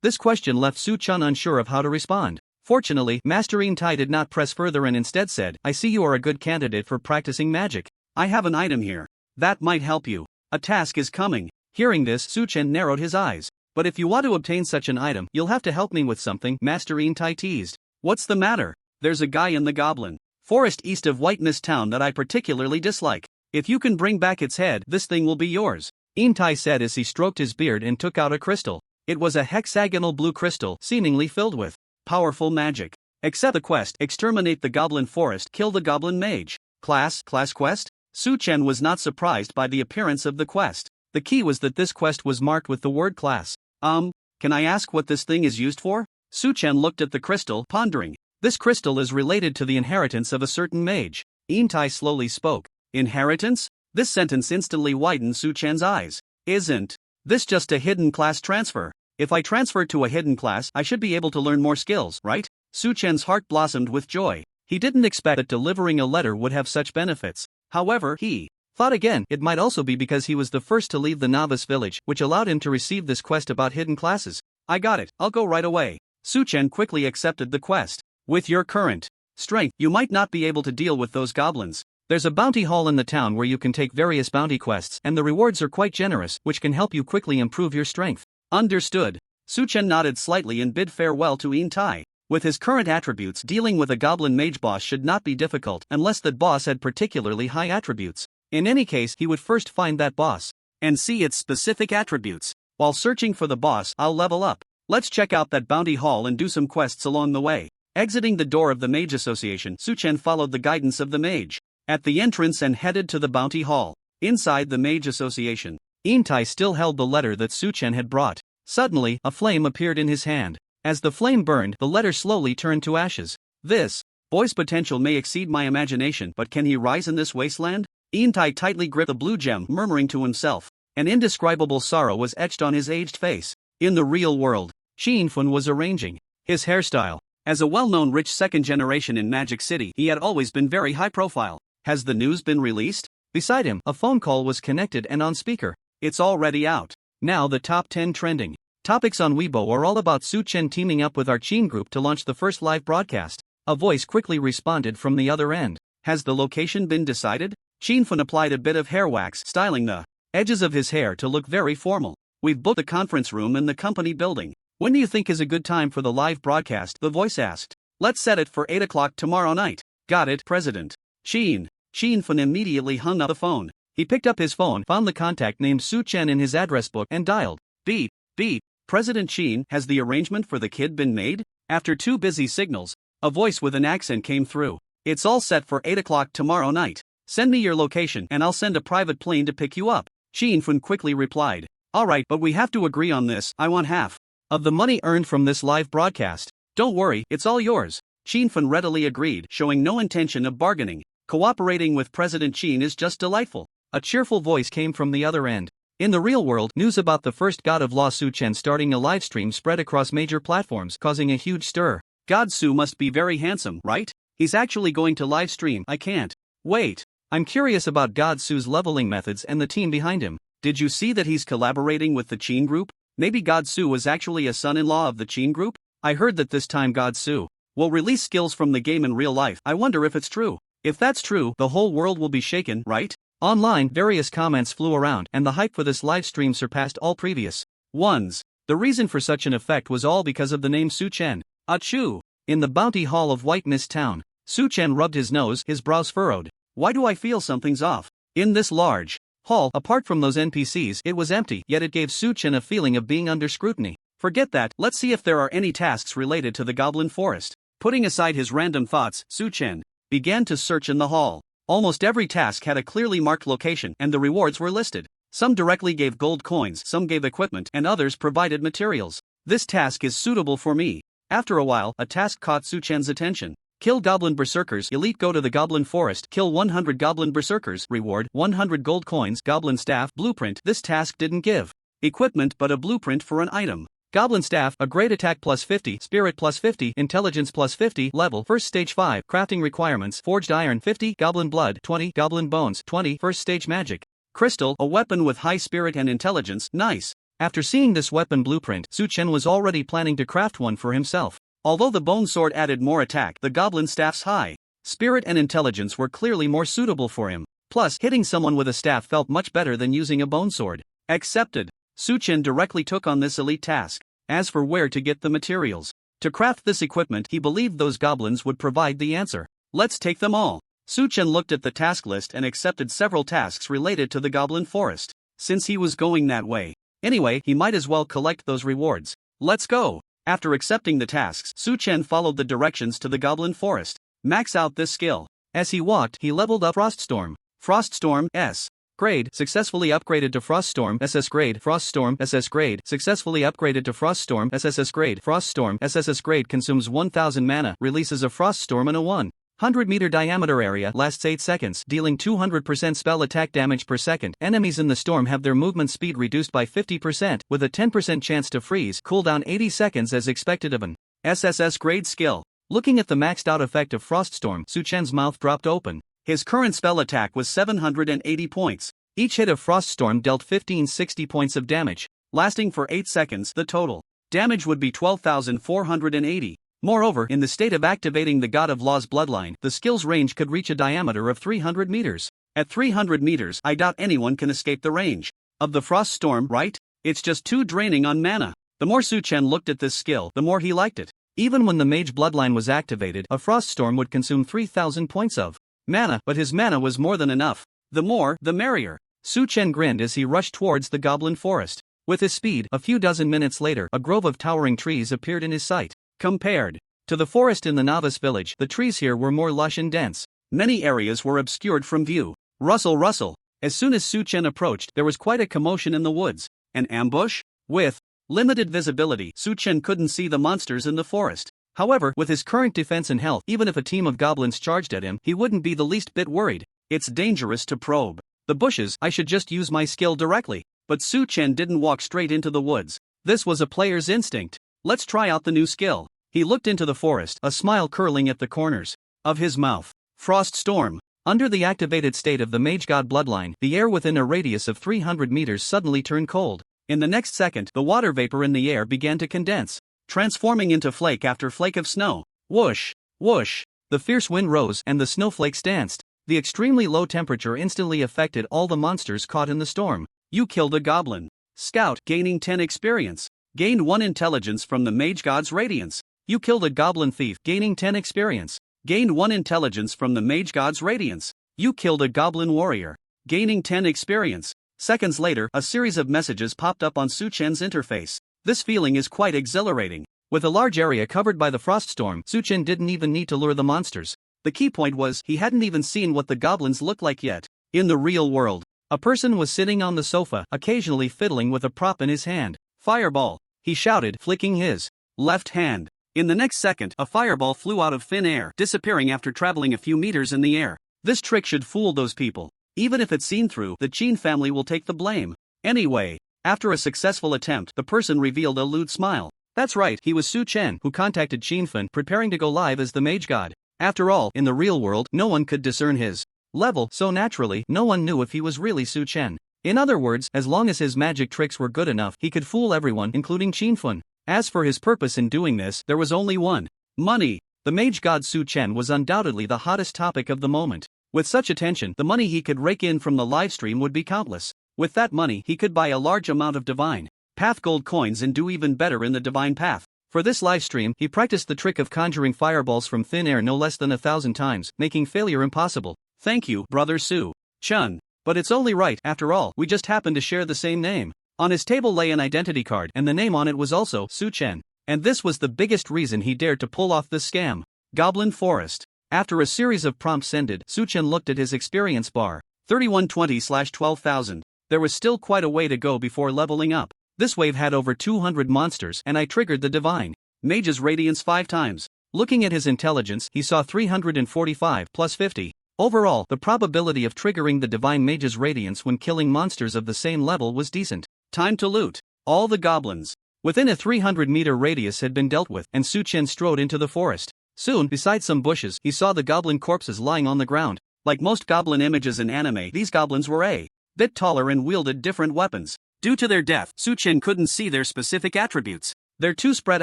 This question left Su Chen unsure of how to respond. Fortunately, Master In Tai did not press further and instead said, I see you are a good candidate for practicing magic. I have an item here. That might help you. A task is coming. Hearing this, Su Chen narrowed his eyes. But if you want to obtain such an item, you'll have to help me with something, Master In Tai teased. What's the matter? There's a guy in the Goblin Forest east of White Mist Town that I particularly dislike. If you can bring back its head, this thing will be yours. In Tai said as he stroked his beard and took out a crystal. It was a hexagonal blue crystal, seemingly filled with powerful magic. Accept the quest, exterminate the Goblin Forest, kill the Goblin Mage. Class quest? Su Chen was not surprised by the appearance of the quest. The key was that this quest was marked with the word class. Can I ask what this thing is used for? Su Chen looked at the crystal, pondering. This crystal is related to the inheritance of a certain mage. In Tai slowly spoke. Inheritance? This sentence instantly widened Su Chen's eyes. Isn't this just a hidden class transfer? If I transfer to a hidden class, I should be able to learn more skills, right? Su Chen's heart blossomed with joy. He didn't expect that delivering a letter would have such benefits. However, he thought again, it might also be because he was the first to leave the novice village, which allowed him to receive this quest about hidden classes. I got it, I'll go right away. Su Chen quickly accepted the quest. With your current strength, you might not be able to deal with those goblins. There's a bounty hall in the town where you can take various bounty quests, and the rewards are quite generous, which can help you quickly improve your strength. Understood. Su Chen nodded slightly and bid farewell to In Tai. With his current attributes, dealing with a goblin mage boss should not be difficult unless that boss had particularly high attributes. In any case, he would first find that boss and see its specific attributes. While searching for the boss, I'll level up. Let's check out that bounty hall and do some quests along the way. Exiting the door of the Mage Association, Su Chen followed the guidance of the mage at the entrance and headed to the bounty hall. Inside the Mage Association, In Tai still held the letter that Su Chen had brought. Suddenly, a flame appeared in his hand. As the flame burned, the letter slowly turned to ashes. This boy's potential may exceed my imagination, but can he rise in this wasteland? In Tai tightly gripped the blue gem, murmuring to himself. An indescribable sorrow was etched on his aged face. In the real world, Fun was arranging his hairstyle. As a well-known rich second generation in Magic City, he had always been very high profile. Has the news been released? Beside him, a phone call was connected and on speaker. It's already out. Now the top 10 trending topics on Weibo are all about Su Chen teaming up with our Qin group to launch the first live broadcast. A voice quickly responded from the other end. Has the location been decided? Fun applied a bit of hair wax, styling the edges of his hair to look very formal. We've booked a conference room in the company building. When do you think is a good time for the live broadcast? The voice asked. Let's set it for 8 o'clock tomorrow night. Got it, President. Fun immediately hung up the phone. He picked up his phone, found the contact named Su Chen in his address book, and dialed. Beep, beep. President Qin, has the arrangement for the kid been made? After 2 busy signals, a voice with an accent came through. It's all set for 8 o'clock tomorrow night. Send me your location and I'll send a private plane to pick you up. Fun quickly replied. Alright, but we have to agree on this. I want half of the money earned from this live broadcast. Don't worry, it's all yours. Fun readily agreed, showing no intention of bargaining. Cooperating with President Qin is just delightful. A cheerful voice came from the other end. In the real world, news about the first God of Law Su Chen starting a live stream spread across major platforms, causing a huge stir. God Su must be very handsome, right? He's actually going to live stream. I can't wait. I'm curious about God Su's leveling methods and the team behind him. Did you see that he's collaborating with the Qin group? Maybe God Su was actually a son-in-law of the Qin group? I heard that this time God Su will release skills from the game in real life. I wonder if it's true. If that's true, the whole world will be shaken, right? Online, various comments flew around, and the hype for this live stream surpassed all previous ones. The reason for such an effect was all because of the name Su Chen. Achoo! In the bounty hall of White Mist Town, Su Chen rubbed his nose, his brows furrowed. Why do I feel something's off? In this large hall, apart from those NPCs, it was empty, yet it gave Su Chen a feeling of being under scrutiny. Forget that, let's see if there are any tasks related to the Goblin Forest. Putting aside his random thoughts, Su Chen began to search in the hall. Almost every task had a clearly marked location and the rewards were listed. Some directly gave gold coins, some gave equipment, and others provided materials. This task is suitable for me. After a while, a task caught Su Chen's attention. Kill Goblin Berserkers. Elite. Go to the Goblin Forest. Kill 100 Goblin Berserkers. Reward 100 gold coins. Goblin Staff. Blueprint. This task didn't give equipment but a blueprint for an item. Goblin Staff, a great attack plus 50, spirit plus 50, intelligence plus 50, level, first stage 5, crafting requirements, forged iron 50, goblin blood 20, goblin bones 20, first stage magic. Crystal, a weapon with high spirit and intelligence, nice. After seeing this weapon blueprint, Su Chen was already planning to craft one for himself. Although the bone sword added more attack, the goblin staff's high spirit and intelligence were clearly more suitable for him. Plus, hitting someone with a staff felt much better than using a bone sword. Accepted. Su Chen directly took on this elite task. As for where to get the materials to craft this equipment, he believed those goblins would provide the answer. Let's take them all. Su Chen looked at the task list and accepted several tasks related to the Goblin Forest. Since he was going that way anyway, he might as well collect those rewards. Let's go. After accepting the tasks, Su Chen followed the directions to the Goblin Forest. Max out this skill. As he walked, he leveled up Froststorm. Froststorm S. Grade, successfully upgraded to Froststorm SS grade. Froststorm SS grade, successfully upgraded to Froststorm SSS grade. Froststorm SSS grade consumes 1000 mana, releases a Froststorm in a 100-meter diameter area, lasts 8 seconds, dealing 200% spell attack damage per second. Enemies in the storm have their movement speed reduced by 50%, with a 10% chance to freeze. Cooldown 80 seconds as expected of an SSS grade skill. Looking at the maxed out effect of Froststorm, Su Chen's mouth dropped open. His current spell attack was 780 points. Each hit of Froststorm dealt 1560 points of damage, lasting for 8 seconds. The total damage would be 12,480. Moreover, in the state of activating the God of Law's bloodline, the skill's range could reach a diameter of 300 meters. At 300 meters, I doubt anyone can escape the range of the Froststorm, right? It's just too draining on mana. The more Su Chen looked at this skill, the more he liked it. Even when the Mage bloodline was activated, a Froststorm would consume 3,000 points of mana, but his mana was more than enough. The more, the merrier. Su Chen grinned as he rushed towards the Goblin Forest. With his speed, a few dozen minutes later, a grove of towering trees appeared in his sight. Compared to the forest in the novice village, the trees here were more lush and dense. Many areas were obscured from view. Rustle, rustle. As soon as Su Chen approached, there was quite a commotion in the woods. An ambush? With limited visibility, Su Chen couldn't see the monsters in the forest. However, with his current defense and health, even if a team of goblins charged at him, he wouldn't be the least bit worried. It's dangerous to probe the bushes. I should just use my skill directly. But Su Chen didn't walk straight into the woods. This was a player's instinct. Let's try out the new skill. He looked into the forest, a smile curling at the corners of his mouth. Froststorm. Under the activated state of the Mage God bloodline, the air within a radius of 300 meters suddenly turned cold. In the next second, the water vapor in the air began to condense, transforming into flake after flake of snow. Whoosh, whoosh. The fierce wind rose and the snowflakes danced. The extremely low temperature instantly affected all the monsters caught in the storm. You killed a goblin scout, gaining 10 experience. Gained 1 intelligence from the Mage God's radiance. You killed a goblin thief, gaining 10 experience. Gained 1 intelligence from the Mage God's radiance. You killed a goblin warrior, gaining 10 experience. Seconds later, a series of messages popped up on Su Chen's interface. This feeling is quite exhilarating. With a large area covered by the Froststorm, Su Chen didn't even need to lure the monsters. The key point was, he hadn't even seen what the goblins looked like yet. In the real world, a person was sitting on the sofa, occasionally fiddling with a prop in his hand. Fireball, he shouted, flicking his left hand. In the next second, a fireball flew out of thin air, disappearing after traveling a few meters in the air. This trick should fool those people. Even if it's seen through, the Qin family will take the blame. Anyway, after a successful attempt, the person revealed a lewd smile. That's right, he was Su Chen, who contacted Qinfen, preparing to go live as the Mage God. After all, in the real world, no one could discern his level, so naturally, no one knew if he was really Su Chen. In other words, as long as his magic tricks were good enough, he could fool everyone, including Qinfen. As for his purpose in doing this, there was only one: money. The Mage God Su Chen was undoubtedly the hottest topic of the moment. With such attention, the money he could rake in from the livestream would be countless. With that money, he could buy a large amount of Divine Path gold coins and do even better in the Divine Path. For this livestream, he practiced the trick of conjuring fireballs from thin air no less than 1,000 times, making failure impossible. Thank you, brother Su Chen. But it's only right, after all, we just happen to share the same name. On his table lay an identity card, and the name on it was also Su-chen. And this was the biggest reason he dared to pull off this scam. Goblin Forest. After a series of prompts ended, Su-chen looked at his experience bar. 3120/12,000. There was still quite a way to go before leveling up. This wave had over 200 monsters, and I triggered the divine Mage's Radiance 5 times. Looking at his intelligence, he saw 345 plus 50. Overall, the probability of triggering the divine Mage's Radiance when killing monsters of the same level was decent. Time to loot. All the goblins within a 300-meter radius had been dealt with, and Su-chen strode into the forest. Soon, beside some bushes, he saw the goblin corpses lying on the ground. Like most goblin images in anime, these goblins were a bit taller and wielded different weapons. Due to their death, Su-chen couldn't see their specific attributes. They're too spread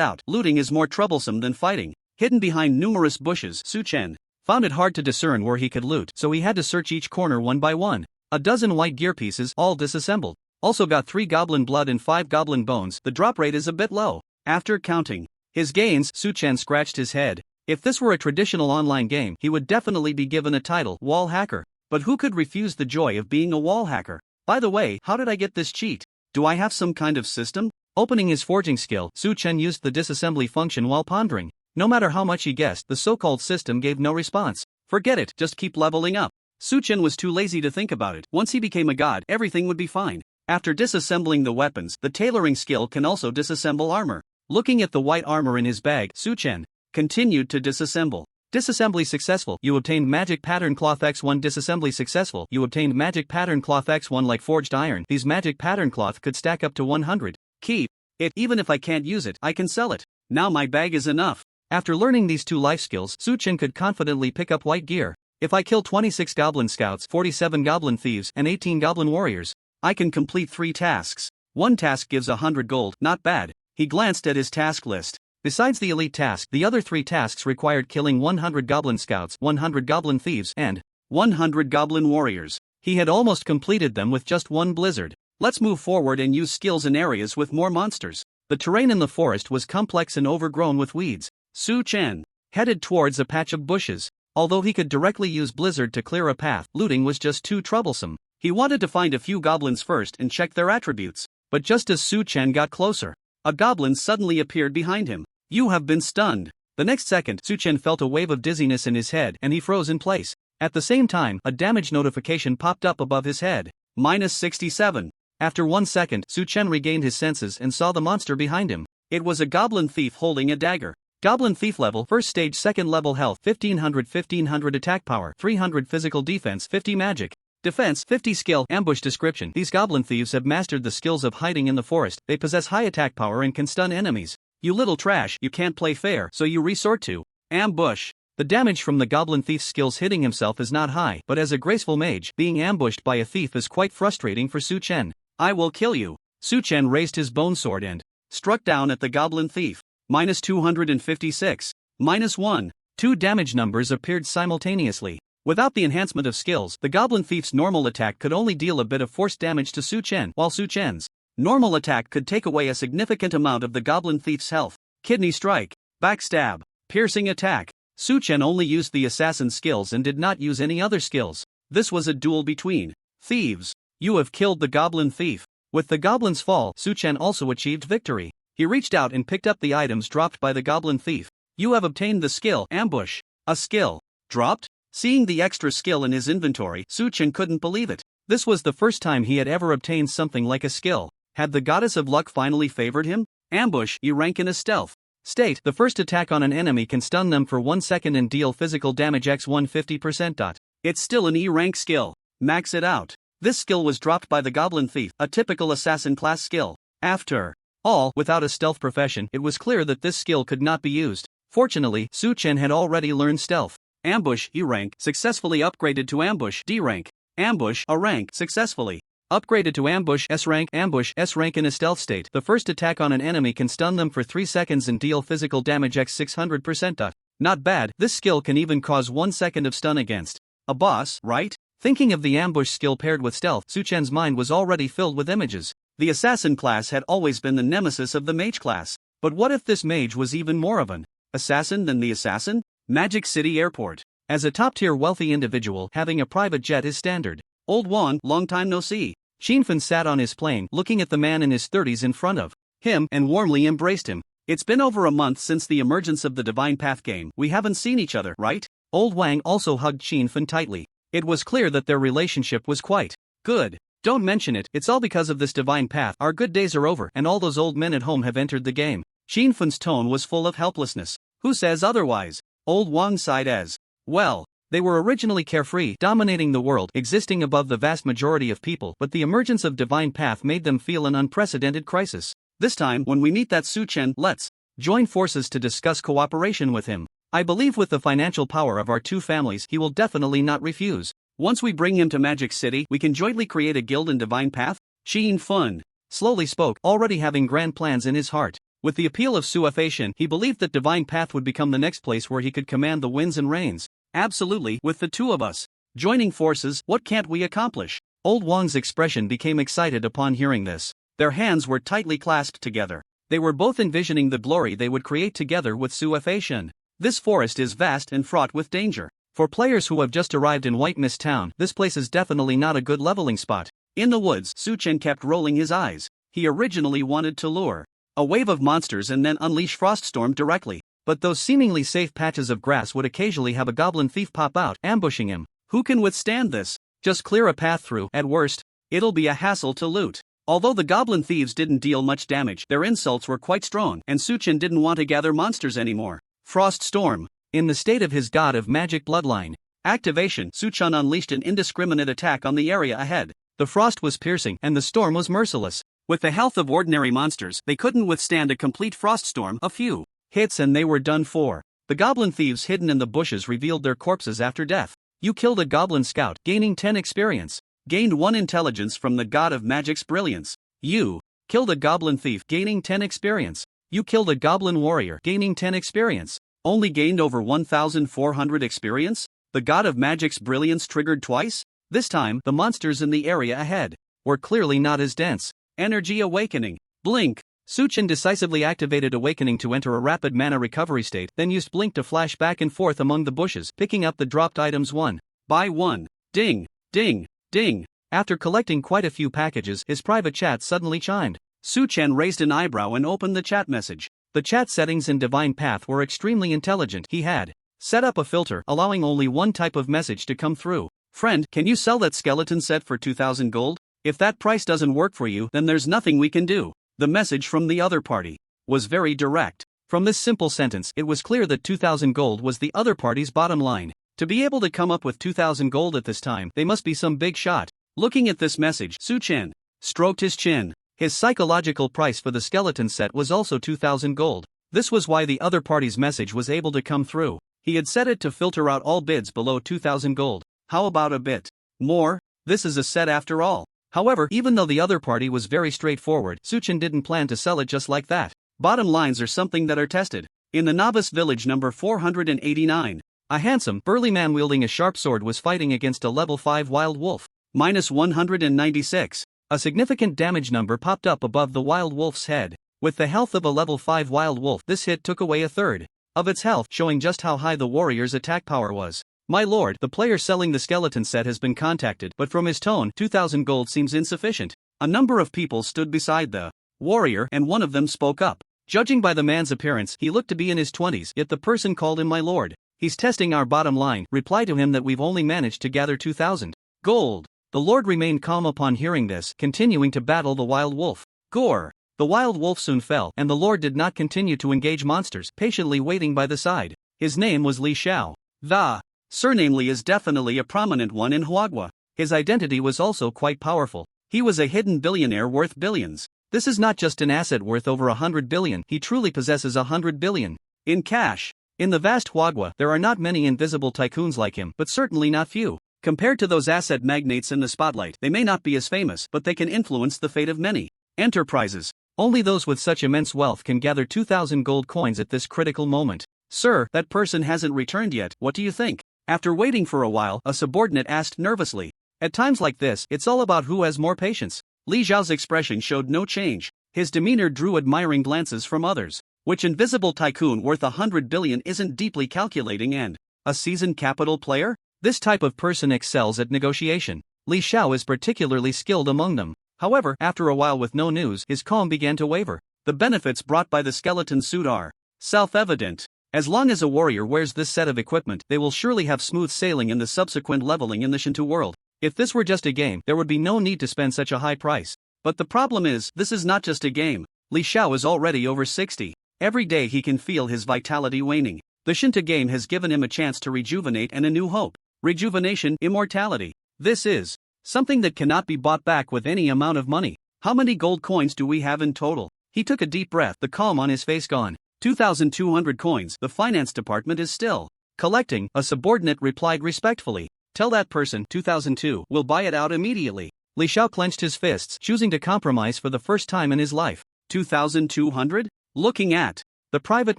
out. Looting is more troublesome than fighting. Hidden behind numerous bushes, Su-chen found it hard to discern where he could loot, so he had to search each corner one by one. A dozen white gear pieces, all disassembled. Also got 3 goblin blood and 5 goblin bones. The drop rate is a bit low. After counting his gains, Su-chen scratched his head. If this were a traditional online game, he would definitely be given a title, wall hacker. But who could refuse the joy of being a wall hacker? By the way, how did I get this cheat? Do I have some kind of system? Opening his forging skill, Su-chen used the disassembly function while pondering. No matter how much he guessed, the so-called system gave no response. Forget it, just keep leveling up. Su-chen was too lazy to think about it. Once he became a god, everything would be fine. After disassembling the weapons, the tailoring skill can also disassemble armor. Looking at the white armor in his bag, Su-chen continued to disassemble. Disassembly successful. You obtained Magic Pattern Cloth X1. Disassembly successful. You obtained Magic Pattern Cloth X1 like forged iron. These Magic Pattern Cloth could stack up to 100. Keep it. Even if I can't use it, I can sell it. Now my bag is enough. After learning these 2 life skills, Su-chen could confidently pick up white gear. If I kill 26 goblin scouts, 47 goblin thieves, and 18 goblin warriors, I can complete 3 tasks. One task gives 100 gold, not bad. He glanced at his task list. Besides the elite task, the other 3 tasks required killing 100 goblin scouts, 100 goblin thieves, and 100 goblin warriors. He had almost completed them with just 1 blizzard. Let's move forward and use skills in areas with more monsters. The terrain in the forest was complex and overgrown with weeds. Su-chen headed towards a patch of bushes. Although he could directly use blizzard to clear a path, looting was just too troublesome. He wanted to find a few goblins first and check their attributes. But just as Su-chen got closer, a goblin suddenly appeared behind him. You have been stunned. The next second, Su-chen felt a wave of dizziness in his head and he froze in place. At the same time, a damage notification popped up above his head. -67. After 1 second, Su-chen regained his senses and saw the monster behind him. It was a goblin thief holding a dagger. Goblin thief level, first stage, second level health, 1500 attack power, 300 physical defense, 50 magic defense, 50 skill. Ambush description. These goblin thieves have mastered the skills of hiding in the forest. They possess high attack power and can stun enemies. You little trash, you can't play fair, so you resort to ambush. The damage from the goblin thief's skills hitting himself is not high, but as a graceful mage, being ambushed by a thief is quite frustrating for Su-chen. I will kill you. Su-chen raised his bone sword and struck down at the goblin thief. -256. -1. 2 damage numbers appeared simultaneously. Without the enhancement of skills, the goblin thief's normal attack could only deal a bit of force damage to Su-chen, while Su-chen's normal attack could take away a significant amount of the goblin thief's health. Kidney strike, backstab, piercing attack. Su-chen only used the assassin skills and did not use any other skills. This was a duel between thieves. You have killed the goblin thief. With the goblin's fall, Su-chen also achieved victory. He reached out and picked up the items dropped by the goblin thief. You have obtained the skill, ambush. A skill dropped? Seeing the extra skill in his inventory, Su-chen couldn't believe it. This was the first time he had ever obtained something like a skill. Had the goddess of luck finally favored him? Ambush, E rank in a stealth state. The first attack on an enemy can stun them for 1 second and deal physical damage x 150%. It's still an E rank skill. Max it out. This skill was dropped by the goblin thief, a typical assassin class skill. After all, without a stealth profession, it was clear that this skill could not be used. Fortunately, Su-chen had already learned stealth. Ambush, E rank, successfully upgraded to ambush, D rank. Ambush, A rank, successfully upgraded to ambush, S rank. Ambush, S rank in a stealth state. The first attack on an enemy can stun them for 3 seconds and deal physical damage x 600%. Not bad. This skill can even cause 1 second of stun against a boss, right? Thinking of the ambush skill paired with stealth, Su-chen's mind was already filled with images. The assassin class had always been the nemesis of the mage class. But what if this mage was even more of an assassin than the assassin? Magic City Airport. As a top-tier wealthy individual, having a private jet is standard. Old Juan, long time no see. Shinfen sat on his plane looking at the man in his 30s in front of him and warmly embraced him. It's been over a month since the emergence of the Divine Path game. We haven't seen each other, right? Old Wang also hugged Shinfen tightly. It was clear that their relationship was quite good. Don't mention it, it's all because of this Divine Path. Our good days are over and all those old men at home have entered the game. Shinfen's tone was full of helplessness. Who says otherwise? Old Wang sighed as well. They were originally carefree, dominating the world, existing above the vast majority of people, but the emergence of Divine Path made them feel an unprecedented crisis. This time, when we meet that Su Chen, let's join forces to discuss cooperation with him. I believe with the financial power of our two families, he will definitely not refuse. Once we bring him to Magic City, we can jointly create a guild in Divine Path? Shinfen slowly spoke, already having grand plans in his heart. With the appeal of Su Feishan, he believed that Divine Path would become the next place where he could command the winds and rains. Absolutely, with the two of us joining forces, what can't we accomplish? Old Wang's expression became excited upon hearing this. Their hands were tightly clasped together. They were both envisioning the glory they would create together with Su Feishan. This forest is vast and fraught with danger. For players who have just arrived in White Mist Town, this place is definitely not a good leveling spot. In the woods, Su Chen kept rolling his eyes. He originally wanted to lure a wave of monsters and then unleash Froststorm directly. But those seemingly safe patches of grass would occasionally have a goblin thief pop out, ambushing him. Who can withstand this? Just clear a path through. At worst, it'll be a hassle to loot. Although the goblin thieves didn't deal much damage, their insults were quite strong, and Su Chen didn't want to gather monsters anymore. Froststorm. In the state of his god of magic bloodline activation, Su Chen unleashed an indiscriminate attack on the area ahead. The frost was piercing, and the storm was merciless. With the health of ordinary monsters, they couldn't withstand a complete froststorm. A few hits and they were done for. The goblin thieves hidden in the bushes revealed their corpses after death. You killed a goblin scout, gaining 10 experience. Gained 1 intelligence from the god of magic's brilliance. You killed a goblin thief, gaining 10 experience. You killed a goblin warrior, gaining 10 experience. Only gained over 1,400 experience? The god of magic's brilliance triggered twice? This time, the monsters in the area ahead were clearly not as dense. Energy awakening. Blink. Su Chen decisively activated awakening to enter a rapid mana recovery state, then used blink to flash back and forth among the bushes, picking up the dropped items one by one. Ding, ding, ding. After collecting quite a few packages, his private chat suddenly chimed. Su Chen raised an eyebrow and opened the chat message. The chat settings in Divine Path were extremely intelligent. He had set up a filter, allowing only one type of message to come through. Friend, can you sell that skeleton set for 2,000 gold? If that price doesn't work for you, then there's nothing we can do. The message from the other party was very direct. From this simple sentence, it was clear that 2,000 gold was the other party's bottom line. To be able to come up with 2,000 gold at this time, they must be some big shot. Looking at this message, Su Chen stroked his chin. His psychological price for the skeleton set was also 2,000 gold. This was why the other party's message was able to come through. He had set it to filter out all bids below 2,000 gold. How about a bit more? This is a set after all. However, even though the other party was very straightforward, Su Chen didn't plan to sell it just like that. Bottom lines are something that are tested. In the novice village number 489, a handsome, burly man wielding a sharp sword was fighting against a level 5 wild wolf. Minus 196. A significant damage number popped up above the wild wolf's head. With the health of a level 5 wild wolf, this hit took away a third of its health, showing just how high the warrior's attack power was. My lord, the player selling the skeleton set has been contacted, but from his tone, 2,000 gold seems insufficient. A number of people stood beside the warrior, and one of them spoke up. Judging by the man's appearance, he looked to be in his 20s, yet the person called him my lord. He's testing our bottom line. Reply to him that we've only managed to gather 2,000 gold. The lord remained calm upon hearing this, continuing to battle the wild wolf. Gore. The wild wolf soon fell, and the lord did not continue to engage monsters, patiently waiting by the side. His name was Li Xiao. The surname Li is definitely a prominent one in Huagua. His identity was also quite powerful. He was a hidden billionaire worth billions. This is not just an asset worth over 100 billion, he truly possesses 100 billion in cash. In the vast Huagua, there are not many invisible tycoons like him, but certainly not few. Compared to those asset magnates in the spotlight, they may not be as famous, but they can influence the fate of many enterprises. Only those with such immense wealth can gather 2,000 gold coins at this critical moment. Sir, that person hasn't returned yet, what do you think? After waiting for a while, a subordinate asked nervously. At times like this, it's all about who has more patience. Li Zhao's expression showed no change. His demeanor drew admiring glances from others. Which invisible tycoon worth 100 billion isn't deeply calculating and a seasoned capital player? This type of person excels at negotiation. Li Xiao is particularly skilled among them. However, after a while with no news, his calm began to waver. The benefits brought by the skeleton suit are self-evident. As long as a warrior wears this set of equipment, they will surely have smooth sailing in the subsequent leveling in the Shinto world. If this were just a game, there would be no need to spend such a high price. But the problem is, this is not just a game. Li Xiao is already over 60. Every day he can feel his vitality waning. The Shinto game has given him a chance to rejuvenate and a new hope. Rejuvenation, immortality. This is something that cannot be bought back with any amount of money. How many gold coins do we have in total? He took a deep breath, the calm on his face gone. 2,200 coins. The finance department is still collecting. A subordinate replied respectfully. Tell that person 2002 will buy it out immediately. Li Xiao clenched his fists, choosing to compromise for the first time in his life. 2,200? Looking at the private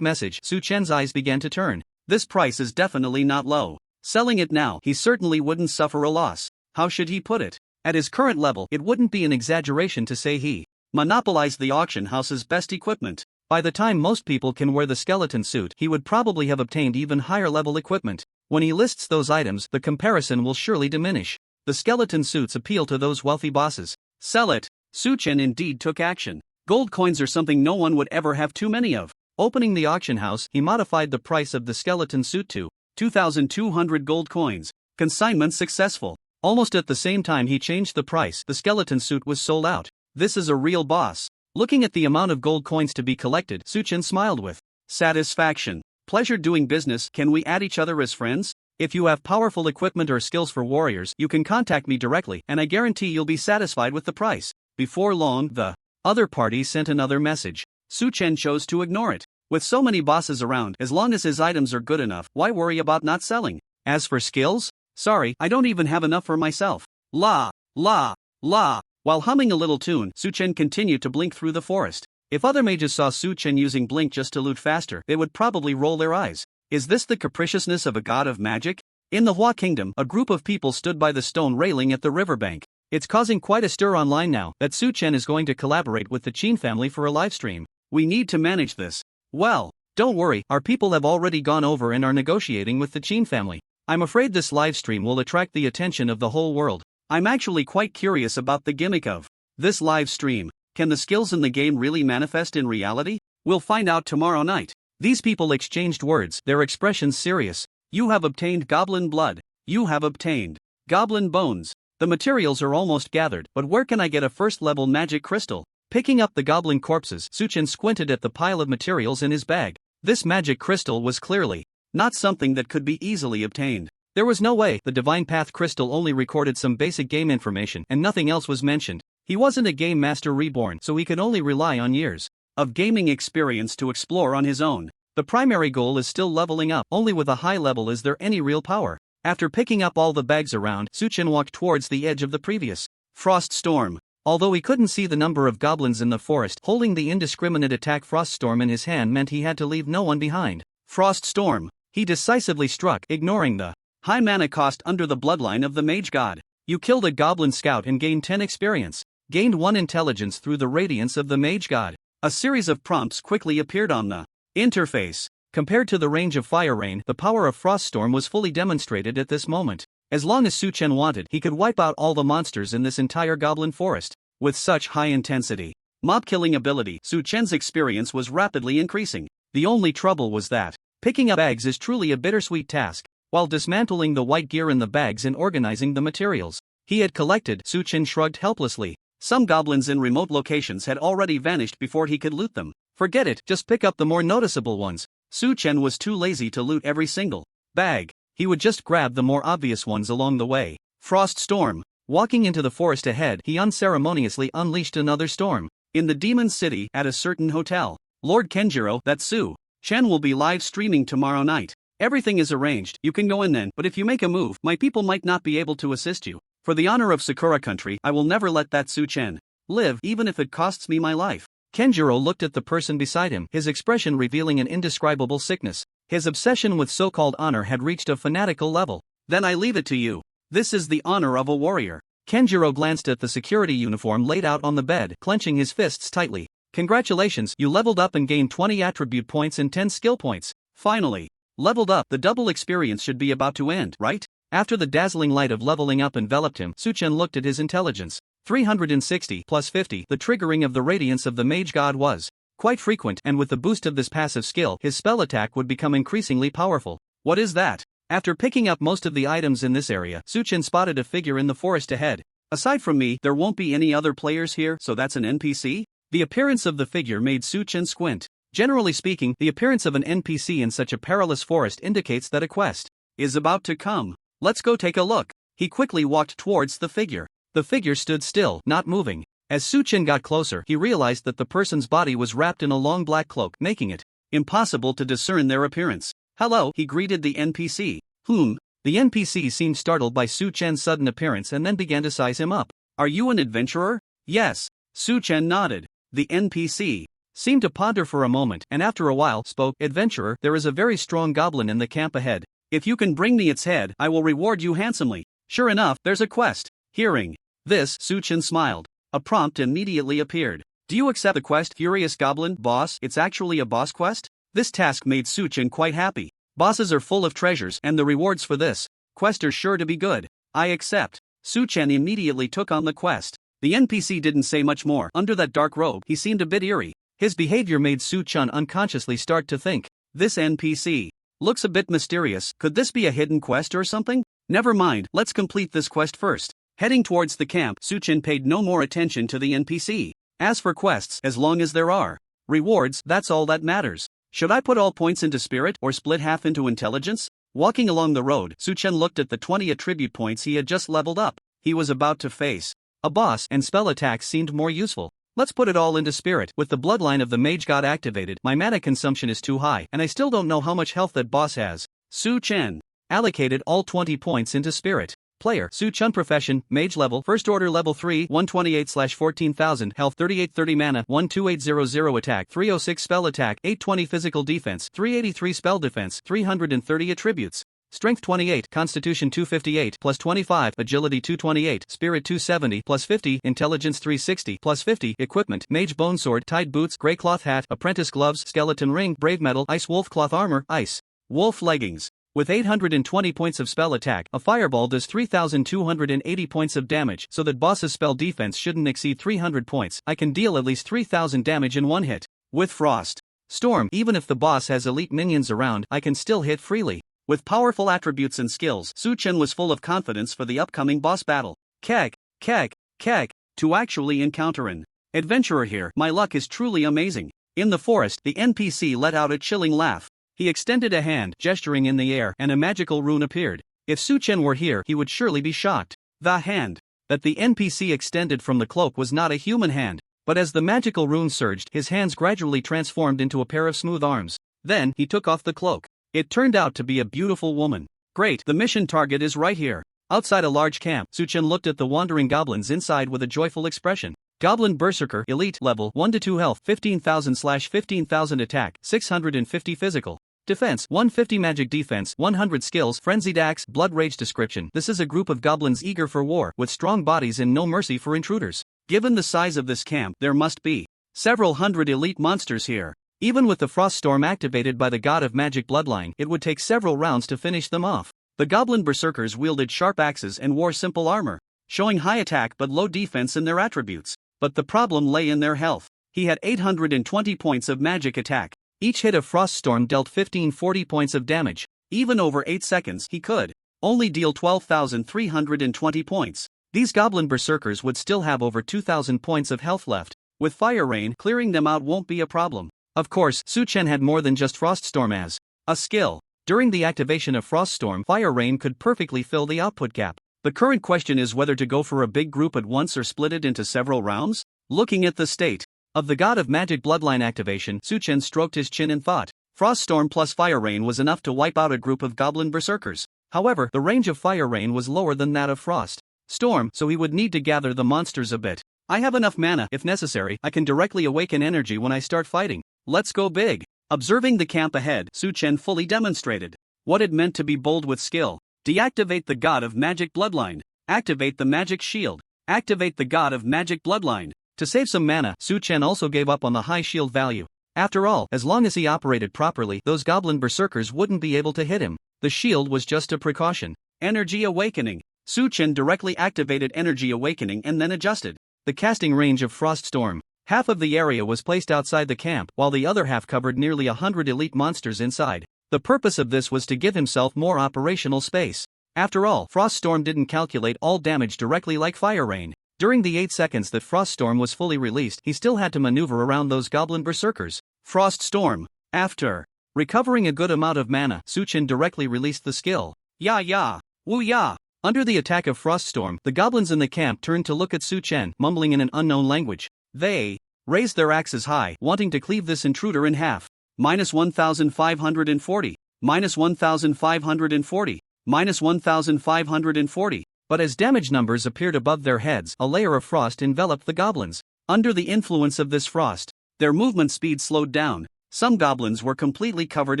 message, Su Chen's eyes began to turn. This price is definitely not low. Selling it now, he certainly wouldn't suffer a loss. How should he put it? At his current level, it wouldn't be an exaggeration to say he monopolized the auction house's best equipment. By the time most people can wear the skeleton suit, he would probably have obtained even higher level equipment. When he lists those items, the comparison will surely diminish. The skeleton suits appeal to those wealthy bosses. Sell it. Su Chen indeed took action. Gold coins are something no one would ever have too many of. Opening the auction house, he modified the price of the skeleton suit to 2,200 gold coins. Consignment successful. Almost at the same time he changed the price, the skeleton suit was sold out. This is a real boss. Looking at the amount of gold coins to be collected, Su Chen smiled with satisfaction. Pleasure doing business. Can we add each other as friends? If you have powerful equipment or skills for warriors, you can contact me directly, and I guarantee you'll be satisfied with the price. Before long, the other party sent another message. Su Chen chose to ignore it. With so many bosses around, as long as his items are good enough, why worry about not selling? As for skills? Sorry, I don't even have enough for myself. La, la, la. While humming a little tune, Su Chen continued to blink through the forest. If other mages saw Su Chen using blink just to loot faster, they would probably roll their eyes. Is this the capriciousness of a god of magic? In the Hua Kingdom, a group of people stood by the stone railing at the riverbank. It's causing quite a stir online now that Su Chen is going to collaborate with the Qin family for a livestream. We need to manage this. Well, don't worry, our people have already gone over and are negotiating with the Qin family. I'm afraid this livestream will attract the attention of the whole world. I'm actually quite curious about the gimmick of this live stream. Can the skills in the game really manifest in reality? We'll find out tomorrow night. These people exchanged words, their expressions serious. You have obtained goblin blood. You have obtained goblin bones. The materials are almost gathered, but where can I get a first-level magic crystal? Picking up the goblin corpses, Su Chen squinted at the pile of materials in his bag. This magic crystal was clearly not something that could be easily obtained. There was no way. The Divine Path crystal only recorded some basic game information and nothing else was mentioned. He wasn't a game master reborn, so he could only rely on years of gaming experience to explore on his own. The primary goal is still leveling up. Only with a high level is there any real power. After picking up all the bags around, Su Chen walked towards the edge of the previous frost storm. Although he couldn't see the number of goblins in the forest, holding the indiscriminate attack frost storm in his hand meant he had to leave no one behind. Frost storm. He decisively struck, ignoring the high mana cost under the bloodline of the mage god. You killed a goblin scout and gained 10 experience. Gained 1 intelligence through the radiance of the mage god. A series of prompts quickly appeared on the interface. Compared to the range of Fire Rain, the power of Froststorm was fully demonstrated at this moment. As long as Su Chen wanted, he could wipe out all the monsters in this entire goblin forest. With such high intensity mob-killing ability, Su Chen's experience was rapidly increasing. The only trouble was that picking up bags is truly a bittersweet task. While dismantling the white gear in the bags and organizing the materials he had collected, Su Chen shrugged helplessly. Some goblins in remote locations had already vanished before he could loot them. Forget it, just pick up the more noticeable ones. Su Chen was too lazy to loot every single bag. He would just grab the more obvious ones along the way. Frost storm. Walking into the forest ahead, he unceremoniously unleashed another storm. In the Demon City, at a certain hotel, Lord Kenjiro, that's Su Chen, will be live streaming tomorrow night. Everything is arranged, you can go in then, but if you make a move, my people might not be able to assist you. For the honor of Sakura country, I will never let that Su Chen live, even if it costs me my life. Kenjiro looked at the person beside him, his expression revealing an indescribable sickness. His obsession with so-called honor had reached a fanatical level. Then I leave it to you. This is the honor of a warrior. Kenjiro glanced at the security uniform laid out on the bed, clenching his fists tightly. Congratulations, you leveled up and gained 20 attribute points and 10 skill points. Finally. Leveled up, the double experience should be about to end, right? After the dazzling light of leveling up enveloped him, Suchen looked at his intelligence. 360 plus 50. The triggering of the radiance of the mage god was quite frequent, and with the boost of this passive skill, his spell attack would become increasingly powerful. What is that? After picking up most of the items in this area, Suchen spotted a figure in the forest ahead. Aside from me, there won't be any other players here, so that's an NPC? The appearance of the figure made Suchen squint. Generally speaking, the appearance of an NPC in such a perilous forest indicates that a quest is about to come. Let's go take a look. He quickly walked towards the figure. The figure stood still, not moving. As Suchen got closer, he realized that the person's body was wrapped in a long black cloak, making it impossible to discern their appearance. Hello, he greeted the NPC. The NPC seemed startled by Suchen's sudden appearance and then began to size him up. Are you an adventurer? Yes. Suchen nodded. The NPC seemed to ponder for a moment and after a while spoke. Adventurer, there is a very strong goblin in the camp ahead. If you can bring me its head, I will reward you handsomely. Sure enough, there's a quest. Hearing this, Suchen smiled. A prompt immediately appeared. Do you accept the quest, Furious Goblin? Boss, it's actually a boss quest? This task made Suchen quite happy. Bosses are full of treasures, and the rewards for this quest are sure to be good. I accept. Suchen immediately took on the quest. The NPC didn't say much more. Under that dark robe, he seemed a bit eerie. His behavior made Suchen unconsciously start to think, this NPC looks a bit mysterious. Could this be a hidden quest or something? Never mind, let's complete this quest first. Heading towards the camp, Suchen paid no more attention to the NPC. As for quests, as long as there are rewards, that's all that matters. Should I put all points into spirit or split half into intelligence? Walking along the road, Suchen looked at the 20 attribute points he had just leveled up. He was about to face a boss, and spell attacks seemed more useful. Let's put it all into spirit. With the bloodline of the mage god activated, my mana consumption is too high, and I still don't know how much health that boss has. Suchen allocated all 20 points into spirit. Player, Suchen profession, mage level, first order level 3, 128/14,000, health 3830 mana, 12800 attack, 306 spell attack, 820 physical defense, 383 spell defense, 330 attributes. Strength 28, Constitution 258 plus 25, Agility 228, Spirit 270 plus 50, Intelligence 360 plus 50, Equipment, Mage Bone Sword, Tied Boots, Grey Cloth Hat, Apprentice Gloves, Skeleton Ring, Brave Metal, Ice Wolf Cloth Armor, Ice Wolf Leggings. With 820 points of spell attack, a fireball does 3,280 points of damage, so that boss's spell defense shouldn't exceed 300 points. I can deal at least 3,000 damage in one hit. With Frost Storm, even if the boss has elite minions around, I can still hit freely. With powerful attributes and skills, Suchen was full of confidence for the upcoming boss battle. Keg, to actually encounter an adventurer here, my luck is truly amazing. In the forest, the NPC let out a chilling laugh. He extended a hand, gesturing in the air, and a magical rune appeared. If Suchen were here, he would surely be shocked. The hand that the NPC extended from the cloak was not a human hand, but as the magical rune surged, his hands gradually transformed into a pair of smooth arms. Then, he took off the cloak. It turned out to be a beautiful woman. Great, the mission target is right here. Outside a large camp, Suchen looked at the wandering goblins inside with a joyful expression. Goblin Berserker, Elite, level 1-2 health, 15,000/15,000 attack, 650 physical defense, 150 magic defense, 100 skills, Frenzied Axe, Blood Rage. Description: this is a group of goblins eager for war, with strong bodies and no mercy for intruders. Given the size of this camp, there must be several hundred elite monsters here. Even with the frost storm activated by the god of magic bloodline, it would take several rounds to finish them off. The goblin berserkers wielded sharp axes and wore simple armor, showing high attack but low defense in their attributes. But the problem lay in their health. He had 820 points of magic attack. Each hit of frost storm dealt 1540 points of damage. Even over 8 seconds, he could only deal 12,320 points. These goblin berserkers would still have over 2,000 points of health left. With Fire Rain, clearing them out won't be a problem. Of course, Suchen had more than just Frost Storm as a skill. During the activation of Frost Storm, Fire Rain could perfectly fill the output gap. The current question is whether to go for a big group at once or split it into several rounds. Looking at the state of the god of magic bloodline activation, Suchen stroked his chin and thought. Frost Storm plus Fire Rain was enough to wipe out a group of goblin berserkers. However, the range of Fire Rain was lower than that of Frost Storm, so he would need to gather the monsters a bit. I have enough mana. If necessary, I can directly awaken energy when I start fighting. Let's go big. Observing the camp ahead, Suchen fully demonstrated what it meant to be bold with skill. Deactivate the god of magic bloodline. Activate the magic shield. Activate the god of magic bloodline. To save some mana, Suchen also gave up on the high shield value. After all, as long as he operated properly, those goblin berserkers wouldn't be able to hit him. The shield was just a precaution. Energy Awakening. Su Chen directly activated Energy Awakening and then adjusted the casting range of Frost Storm. Half of the area was placed outside the camp, while the other half covered nearly 100 elite monsters inside. The purpose of this was to give himself more operational space. After all, Frost Storm didn't calculate all damage directly like Fire Rain. During the 8 seconds that Frost Storm was fully released, he still had to maneuver around those goblin berserkers. Frost Storm. After recovering a good amount of mana, Su Chen directly released the skill. Ya! Woo ya! Under the attack of Frost Storm, the goblins in the camp turned to look at Su Chen, mumbling in an unknown language. They raised their axes high, wanting to cleave this intruder in half. -1540. -1540. -1540. But as damage numbers appeared above their heads, a layer of frost enveloped the goblins. Under the influence of this frost, their movement speed slowed down. Some goblins were completely covered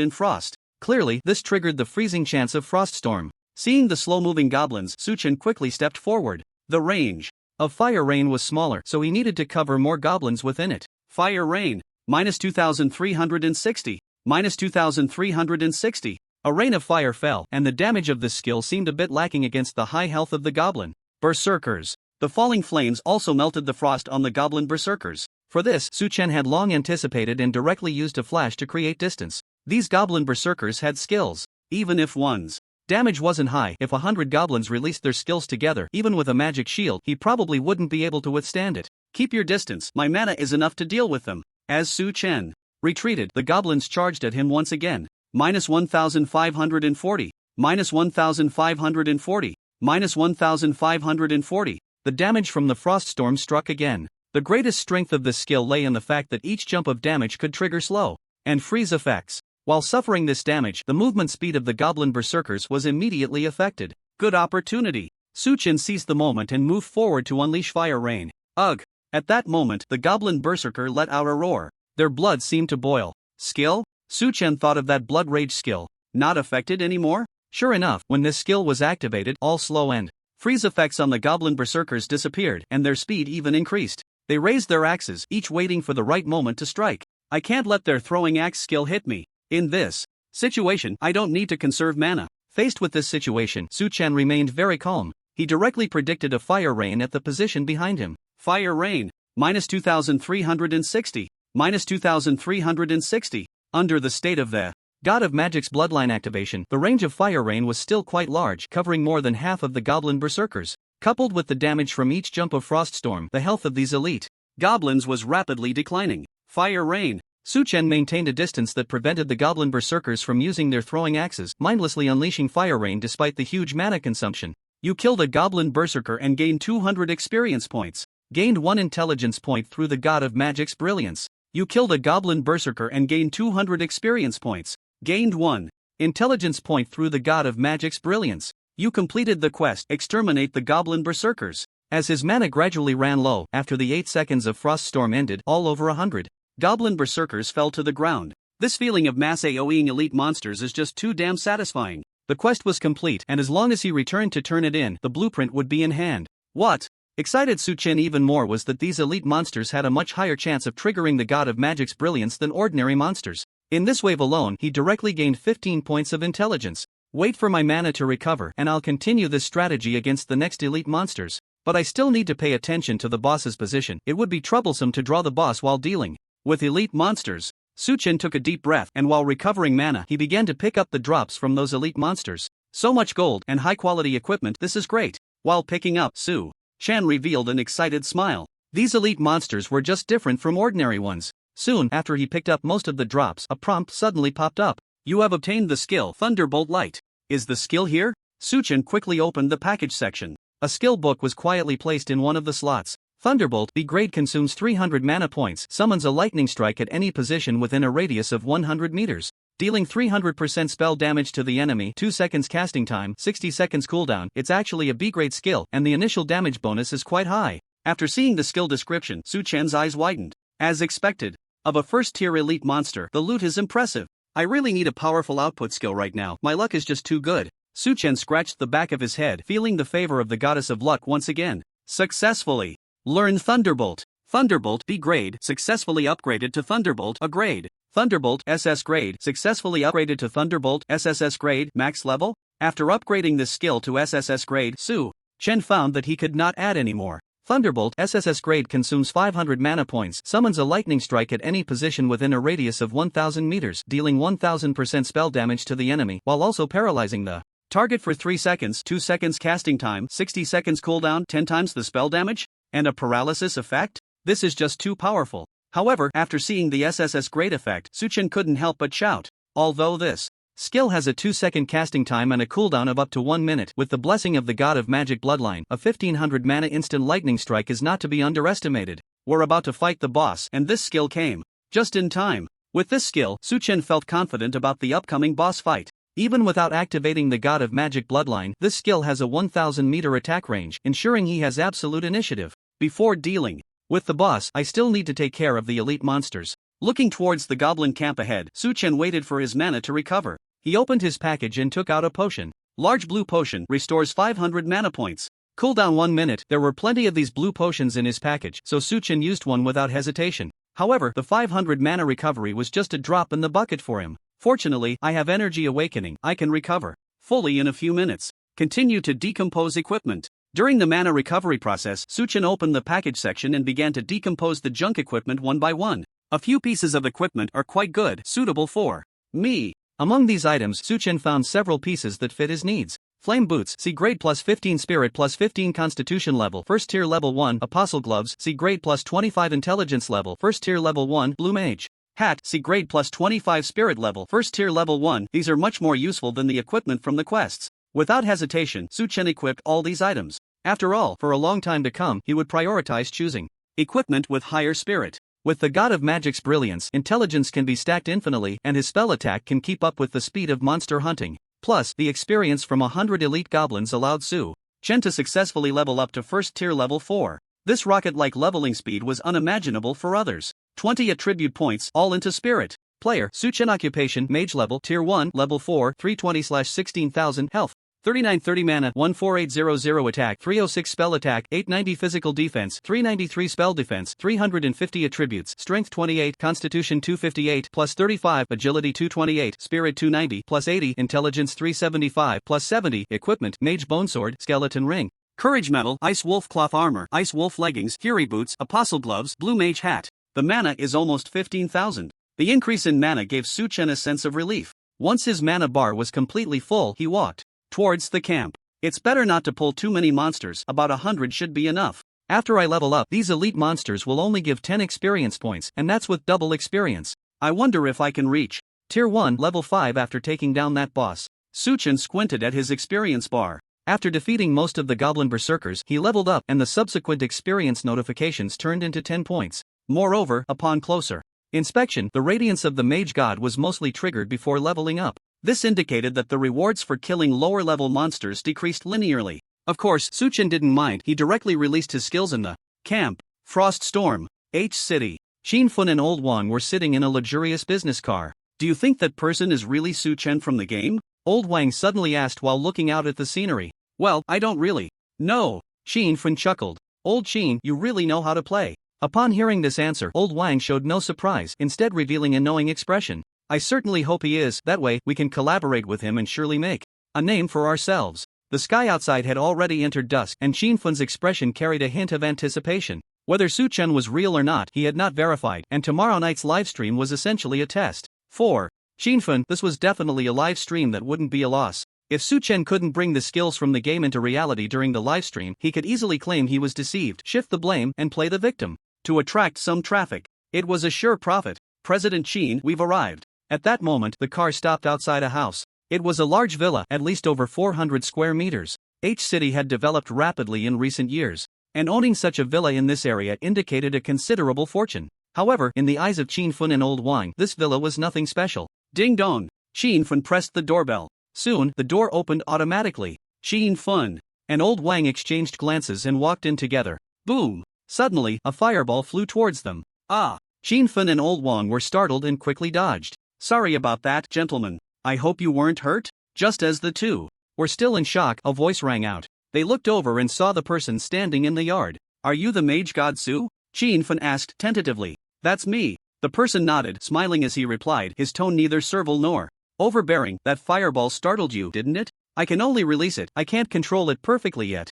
in frost. Clearly, this triggered the freezing chance of Frost Storm. Seeing the slow-moving goblins, Su Chen quickly stepped forward. The range of Fire Rain was smaller, so he needed to cover more goblins within it. Fire Rain. -2360. -2360. A rain of fire fell, and the damage of this skill seemed a bit lacking against the high health of the goblin berserkers. The falling flames also melted the frost on the goblin berserkers. For this, Su Chen had long anticipated and directly used a flash to create distance. These goblin berserkers had skills. Even if one's damage wasn't high, if 100 goblins released their skills together, even with a magic shield, he probably wouldn't be able to withstand it. Keep your distance, my mana is enough to deal with them. As Su Chen retreated, the goblins charged at him once again. -1540. -1540. -1540. The damage from the Frost Storm struck again. The greatest strength of this skill lay in the fact that each jump of damage could trigger slow and freeze effects. While suffering this damage, the movement speed of the goblin berserkers was immediately affected. Good opportunity. Su Chen seized the moment and moved forward to unleash Fire Rain. Ugh! At that moment, the goblin berserker let out a roar. Their blood seemed to boil. Skill? Su Chen thought of that blood rage skill. Not affected anymore? Sure enough, when this skill was activated, all slow and freeze effects on the goblin berserkers disappeared, and their speed even increased. They raised their axes, each waiting for the right moment to strike. I can't let their throwing axe skill hit me. In this situation, I don't need to conserve mana. Faced with this situation, Su Chen remained very calm. He directly predicted a Fire Rain at the position behind him. Fire Rain. -2360. -2360. Under the state of the God of Magic's bloodline activation, the range of Fire Rain was still quite large, covering more than half of the goblin berserkers. Coupled with the damage from each jump of Frost Storm, the health of these elite goblins was rapidly declining. Fire Rain. Su Chen maintained a distance that prevented the goblin berserkers from using their throwing axes, mindlessly unleashing Fire Rain despite the huge mana consumption. You killed a goblin berserker and gained 200 experience points. Gained 1 intelligence point through the God of Magic's brilliance. You killed a goblin berserker and gained 200 experience points. Gained 1 intelligence point through the God of Magic's brilliance. You completed the quest, exterminate the goblin berserkers. As his mana gradually ran low, after the 8 seconds of Frost Storm ended, all over 100 goblin berserkers fell to the ground. This feeling of mass AoEing elite monsters is just too damn satisfying. The quest was complete, and as long as he returned to turn it in, the blueprint would be in hand. What excited Su Chen even more was that these elite monsters had a much higher chance of triggering the God of Magic's brilliance than ordinary monsters. In this wave alone, he directly gained 15 points of intelligence. Wait for my mana to recover, and I'll continue this strategy against the next elite monsters. But I still need to pay attention to the boss's position. It would be troublesome to draw the boss while dealing with elite monsters. Su Chen took a deep breath, and while recovering mana, he began to pick up the drops from those elite monsters. So much gold and high-quality equipment, this is great. While picking up, Su Chen revealed an excited smile. These elite monsters were just different from ordinary ones. Soon after he picked up most of the drops, a prompt suddenly popped up. You have obtained the skill Thunderbolt Light. Is the skill here? Su Chen quickly opened the package section. A skill book was quietly placed in one of the slots. Thunderbolt B grade consumes 300 mana points, summons a lightning strike at any position within a radius of 100 meters, dealing 300% spell damage to the enemy, 2 seconds casting time, 60 seconds cooldown. It's actually a B grade skill, and the initial damage bonus is quite high. After seeing the skill description, Su Chen's eyes widened. As expected of a first-tier elite monster, the loot is impressive. I really need a powerful output skill right now, my luck is just too good. Su Chen scratched the back of his head, feeling the favor of the goddess of luck once again. Successfully learn Thunderbolt. Thunderbolt B grade successfully upgraded to Thunderbolt A grade. Thunderbolt SS grade successfully upgraded to Thunderbolt SSS grade max level. After upgrading this skill to SSS grade, Su Chen found that he could not add any more. Thunderbolt SSS grade consumes 500 mana points, summons a lightning strike at any position within a radius of 1000 meters, dealing 1000% spell damage to the enemy, while also paralyzing the target for 3 seconds, 2 seconds casting time, 60 seconds cooldown, 10 times the spell damage, and a paralysis effect? This is just too powerful. However, after seeing the SSS grade effect, Su Chen couldn't help but shout. Although this skill has a 2-second casting time and a cooldown of up to 1 minute, with the blessing of the God of Magic Bloodline, a 1500 mana instant lightning strike is not to be underestimated. We're about to fight the boss, and this skill came just in time. With this skill, Su Chen felt confident about the upcoming boss fight. Even without activating the God of Magic Bloodline, this skill has a 1000 meter attack range, ensuring he has absolute initiative. Before dealing with the boss, I still need to take care of the elite monsters. Looking towards the goblin camp ahead, Su Chen waited for his mana to recover. He opened his package and took out a potion. Large blue potion restores 500 mana points. Cooldown 1 minute. There were plenty of these blue potions in his package, so Su Chen used one without hesitation. However, the 500 mana recovery was just a drop in the bucket for him. Fortunately, I have energy awakening. I can recover fully in a few minutes. Continue to decompose equipment. During the mana recovery process, Su Chen opened the package section and began to decompose the junk equipment one by one. A few pieces of equipment are quite good, suitable for me. Among these items, Su Chen found several pieces that fit his needs. Flame boots, C grade plus 15 spirit plus 15 constitution level, first tier level 1. Apostle gloves, C grade plus 25 intelligence level, first tier level 1. Blue mage hat, C grade plus 25 spirit level, first tier level 1. These are much more useful than the equipment from the quests. Without hesitation, Su Chen equipped all these items. After all, for a long time to come, he would prioritize choosing equipment with higher spirit. With the God of Magic's brilliance, intelligence can be stacked infinitely, and his spell attack can keep up with the speed of monster hunting. Plus, the experience from 100 elite goblins allowed Su Chen to successfully level up to first tier level 4. This rocket-like leveling speed was unimaginable for others. 20 attribute points, all into spirit. Player, Su Chen occupation, mage level, tier 1, level 4, 320/16,000 health. 3930 mana, 14800 attack, 306 spell attack, 890 physical defense, 393 spell defense, 350 attributes, strength 28, constitution 258, plus 35, agility 228, spirit 290, plus 80, intelligence 375, plus 70, equipment, mage bone sword, skeleton ring, courage medal, ice wolf cloth armor, ice wolf leggings, fury boots, apostle gloves, blue mage hat. The mana is almost 15,000. The increase in mana gave Su Chen a sense of relief. Once his mana bar was completely full, he walked towards the camp. It's better not to pull too many monsters, about 100 should be enough. After I level up, these elite monsters will only give 10 experience points, and that's with double experience. I wonder if I can reach tier 1 level 5 after taking down that boss. Su Chen squinted at his experience bar. After defeating most of the goblin berserkers, he leveled up, and the subsequent experience notifications turned into 10 points. Moreover, upon closer inspection, the radiance of the mage god was mostly triggered before leveling up. This indicated that the rewards for killing lower-level monsters decreased linearly. Of course, Su Chen didn't mind. He directly released his skills in the camp. Frost Storm, H City. Xin Fun and Old Wang were sitting in a luxurious business car. Do you think that person is really Su Chen from the game? Old Wang suddenly asked while looking out at the scenery. Well, I don't really know. Xin Fun chuckled. Old Xin, you really know how to play. Upon hearing this answer, Old Wang showed no surprise, instead revealing a knowing expression. I certainly hope he is. That way, we can collaborate with him and surely make a name for ourselves. The sky outside had already entered dusk, and Xin Fun's expression carried a hint of anticipation. Whether Su Chen was real or not, he had not verified, and tomorrow night's livestream was essentially a test. 4. Xin Fun, this was definitely a live stream that wouldn't be a loss. If Su Chen couldn't bring the skills from the game into reality during the livestream, he could easily claim he was deceived, shift the blame, and play the victim to attract some traffic. It was a sure profit. President Qin, we've arrived. At that moment, the car stopped outside a house. It was a large villa, at least over 400 square meters. H City had developed rapidly in recent years, and owning such a villa in this area indicated a considerable fortune. However, in the eyes of Qin Fun and Old Wang, this villa was nothing special. Ding dong! Qin Fun pressed the doorbell. Soon, the door opened automatically. Qin Fun and Old Wang exchanged glances and walked in together. Boom! Suddenly, a fireball flew towards them. Ah! Qin Fun and Old Wang were startled and quickly dodged. Sorry about that, gentlemen. I hope you weren't hurt? Just as the two were still in shock, a voice rang out. They looked over and saw the person standing in the yard. Are you the mage god Su? Qin Fun asked tentatively. That's me. The person nodded, smiling as he replied, his tone neither servile nor overbearing. That fireball startled you, didn't it? I can only release it, I can't control it perfectly yet.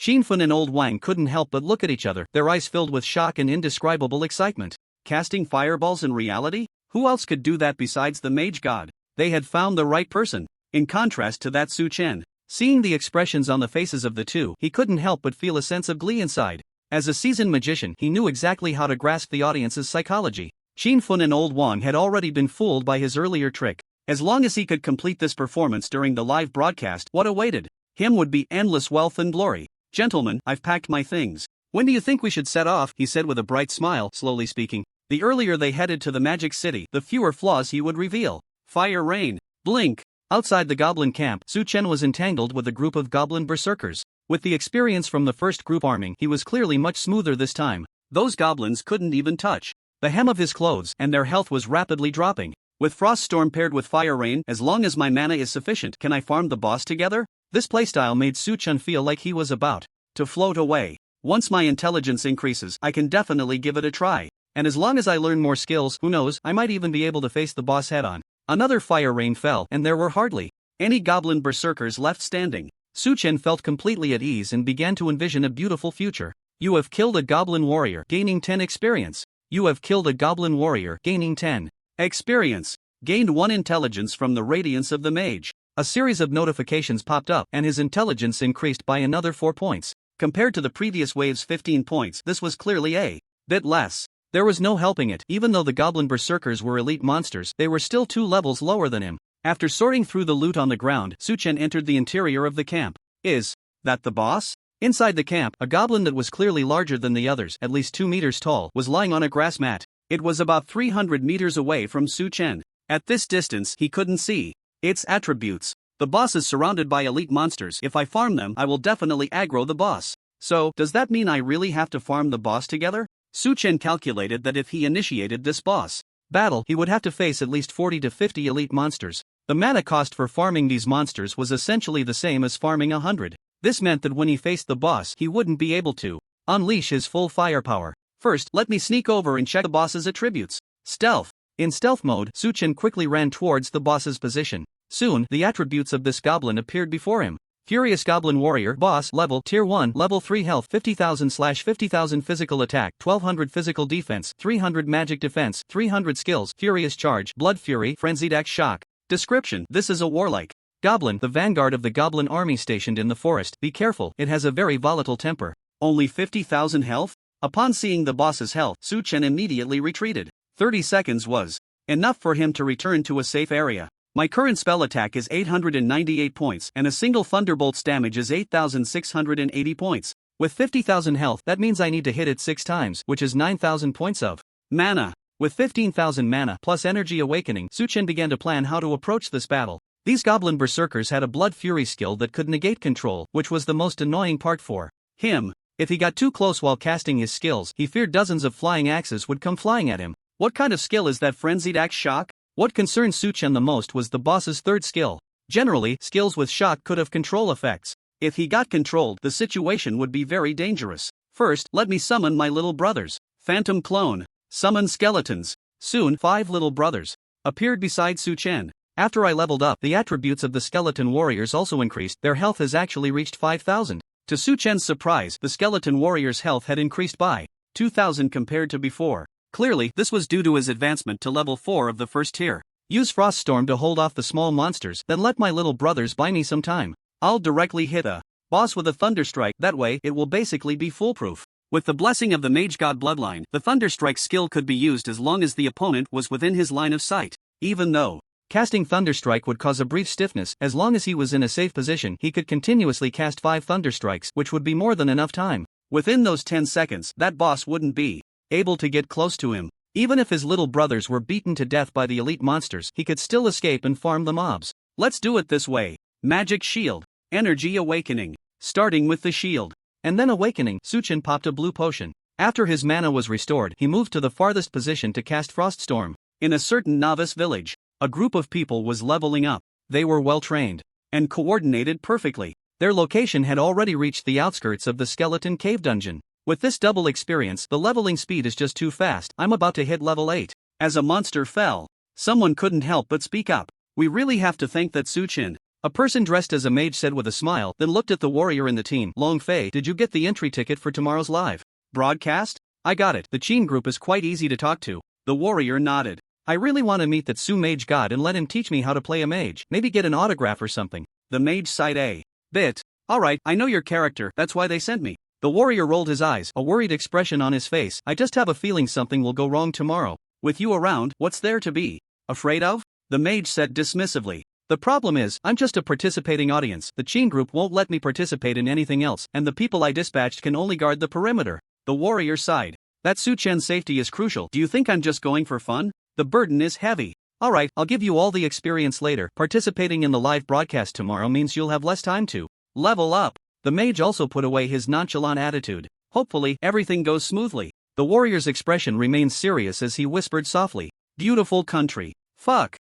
Shinfun and Old Wang couldn't help but look at each other, their eyes filled with shock and indescribable excitement. Casting fireballs in reality? Who else could do that besides the mage god? They had found the right person. In contrast to that, Su Chen. Seeing the expressions on the faces of the two, he couldn't help but feel a sense of glee inside. As a seasoned magician, he knew exactly how to grasp the audience's psychology. Shinfun and Old Wang had already been fooled by his earlier trick. As long as he could complete this performance during the live broadcast, what awaited him would be endless wealth and glory. Gentlemen, I've packed my things. When do you think we should set off? He said with a bright smile, slowly speaking. The earlier they headed to the magic city, the fewer flaws he would reveal. Fire rain. Blink. Outside the goblin camp, Su Chen was entangled with a group of goblin berserkers. With the experience from the first group arming, he was clearly much smoother this time. Those goblins couldn't even touch the hem of his clothes, and their health was rapidly dropping. With Frost Storm paired with Fire Rain, as long as my mana is sufficient, can I farm the boss together? This playstyle made Su Chen feel like he was about to float away. Once my intelligence increases, I can definitely give it a try. And as long as I learn more skills, who knows, I might even be able to face the boss head on. Another fire rain fell, and there were hardly any goblin berserkers left standing. Su Chen felt completely at ease and began to envision a beautiful future. You have killed a goblin warrior, gaining 10 experience. You have killed a goblin warrior, gaining 10 experience. Gained 1 intelligence from the radiance of the mage. A series of notifications popped up, and his intelligence increased by another 4 points. Compared to the previous wave's 15 points, this was clearly a bit less. There was no helping it. Even though the goblin berserkers were elite monsters, they were still 2 levels lower than him. After sorting through the loot on the ground, Su Chen entered the interior of the camp. Is that the boss? Inside the camp, a goblin that was clearly larger than the others, at least 2 meters tall, was lying on a grass mat. It was about 300 meters away from Su Chen. At this distance, he couldn't see its attributes. The boss is surrounded by elite monsters. If I farm them, I will definitely aggro the boss. So, does that mean I really have to farm the boss together? Su Chen calculated that if he initiated this boss battle, he would have to face at least 40 to 50 elite monsters. The mana cost for farming these monsters was essentially the same as farming 100. This meant that when he faced the boss, he wouldn't be able to unleash his full firepower. First, let me sneak over and check the boss's attributes. Stealth. In stealth mode, Su Chen quickly ran towards the boss's position. Soon, the attributes of this goblin appeared before him. Furious Goblin Warrior, Boss, Level, Tier 1, Level 3 Health, 50,000/50,000 Physical Attack, 1200 Physical Defense, 300 Magic Defense, 300 Skills, Furious Charge, Blood Fury, Frenzied Axe Shock. Description: this is a warlike goblin, the vanguard of the goblin army stationed in the forest. Be careful, it has a very volatile temper. Only 50,000 health? Upon seeing the boss's health, Su Chen immediately retreated. 30 seconds was enough for him to return to a safe area. My current spell attack is 898 points, and a single Thunderbolt's damage is 8,680 points. With 50,000 health, that means I need to hit it 6 times, which is 9,000 points of mana. With 15,000 mana plus energy awakening, Su Chen began to plan how to approach this battle. These goblin berserkers had a blood fury skill that could negate control, which was the most annoying part for him. If he got too close while casting his skills, he feared dozens of flying axes would come flying at him. What kind of skill is that Frenzied Axe Shock? What concerned Su Chen the most was the boss's third skill. Generally, skills with shock could have control effects. If he got controlled, the situation would be very dangerous. First, let me summon my little brothers. Phantom Clone. Summon skeletons. Soon, 5 little brothers appeared beside Su Chen. After I leveled up, the attributes of the skeleton warriors also increased. Their health has actually reached 5,000. To Su Chen's surprise, the skeleton warrior's health had increased by 2,000 compared to before. Clearly, this was due to his advancement to level 4 of the first tier. Use Frost Storm to hold off the small monsters, then let my little brothers buy me some time. I'll directly hit a boss with a Thunderstrike, that way it will basically be foolproof. With the blessing of the Mage God bloodline, the Thunderstrike skill could be used as long as the opponent was within his line of sight. Even though casting Thunderstrike would cause a brief stiffness, as long as he was in a safe position, he could continuously cast 5 Thunderstrikes, which would be more than enough time. Within those 10 seconds, that boss wouldn't be able to get close to him. Even if his little brothers were beaten to death by the elite monsters, he could still escape and farm the mobs. Let's do it this way. Magic Shield. Energy Awakening. Starting with the shield. And then awakening, Su Chen popped a blue potion. After his mana was restored, he moved to the farthest position to cast Frost Storm. In a certain novice village, a group of people was leveling up. They were well trained and coordinated perfectly. Their location had already reached the outskirts of the skeleton cave dungeon. With this double experience, the leveling speed is just too fast. I'm about to hit level 8. As a monster fell, someone couldn't help but speak up. We really have to thank that Su Chen. A person dressed as a mage said with a smile, then looked at the warrior in the team. Long Fei, did you get the entry ticket for tomorrow's live broadcast? I got it. The Chin group is quite easy to talk to. The warrior nodded. I really want to meet that Su mage god and let him teach me how to play a mage. Maybe get an autograph or something. The mage sighed a bit. Alright, I know your character, that's why they sent me. The warrior rolled his eyes, a worried expression on his face. I just have a feeling something will go wrong tomorrow. With you around, what's there to be afraid of? The mage said dismissively. The problem is, I'm just a participating audience. The Chin group won't let me participate in anything else, and the people I dispatched can only guard the perimeter. The warrior sighed. That Su Chen's safety is crucial. Do you think I'm just going for fun? The burden is heavy. Alright, I'll give you all the experience later. Participating in the live broadcast tomorrow means you'll have less time to level up. The mage also put away his nonchalant attitude. Hopefully, everything goes smoothly. The warrior's expression remained serious as he whispered softly. Beautiful country. Fuck.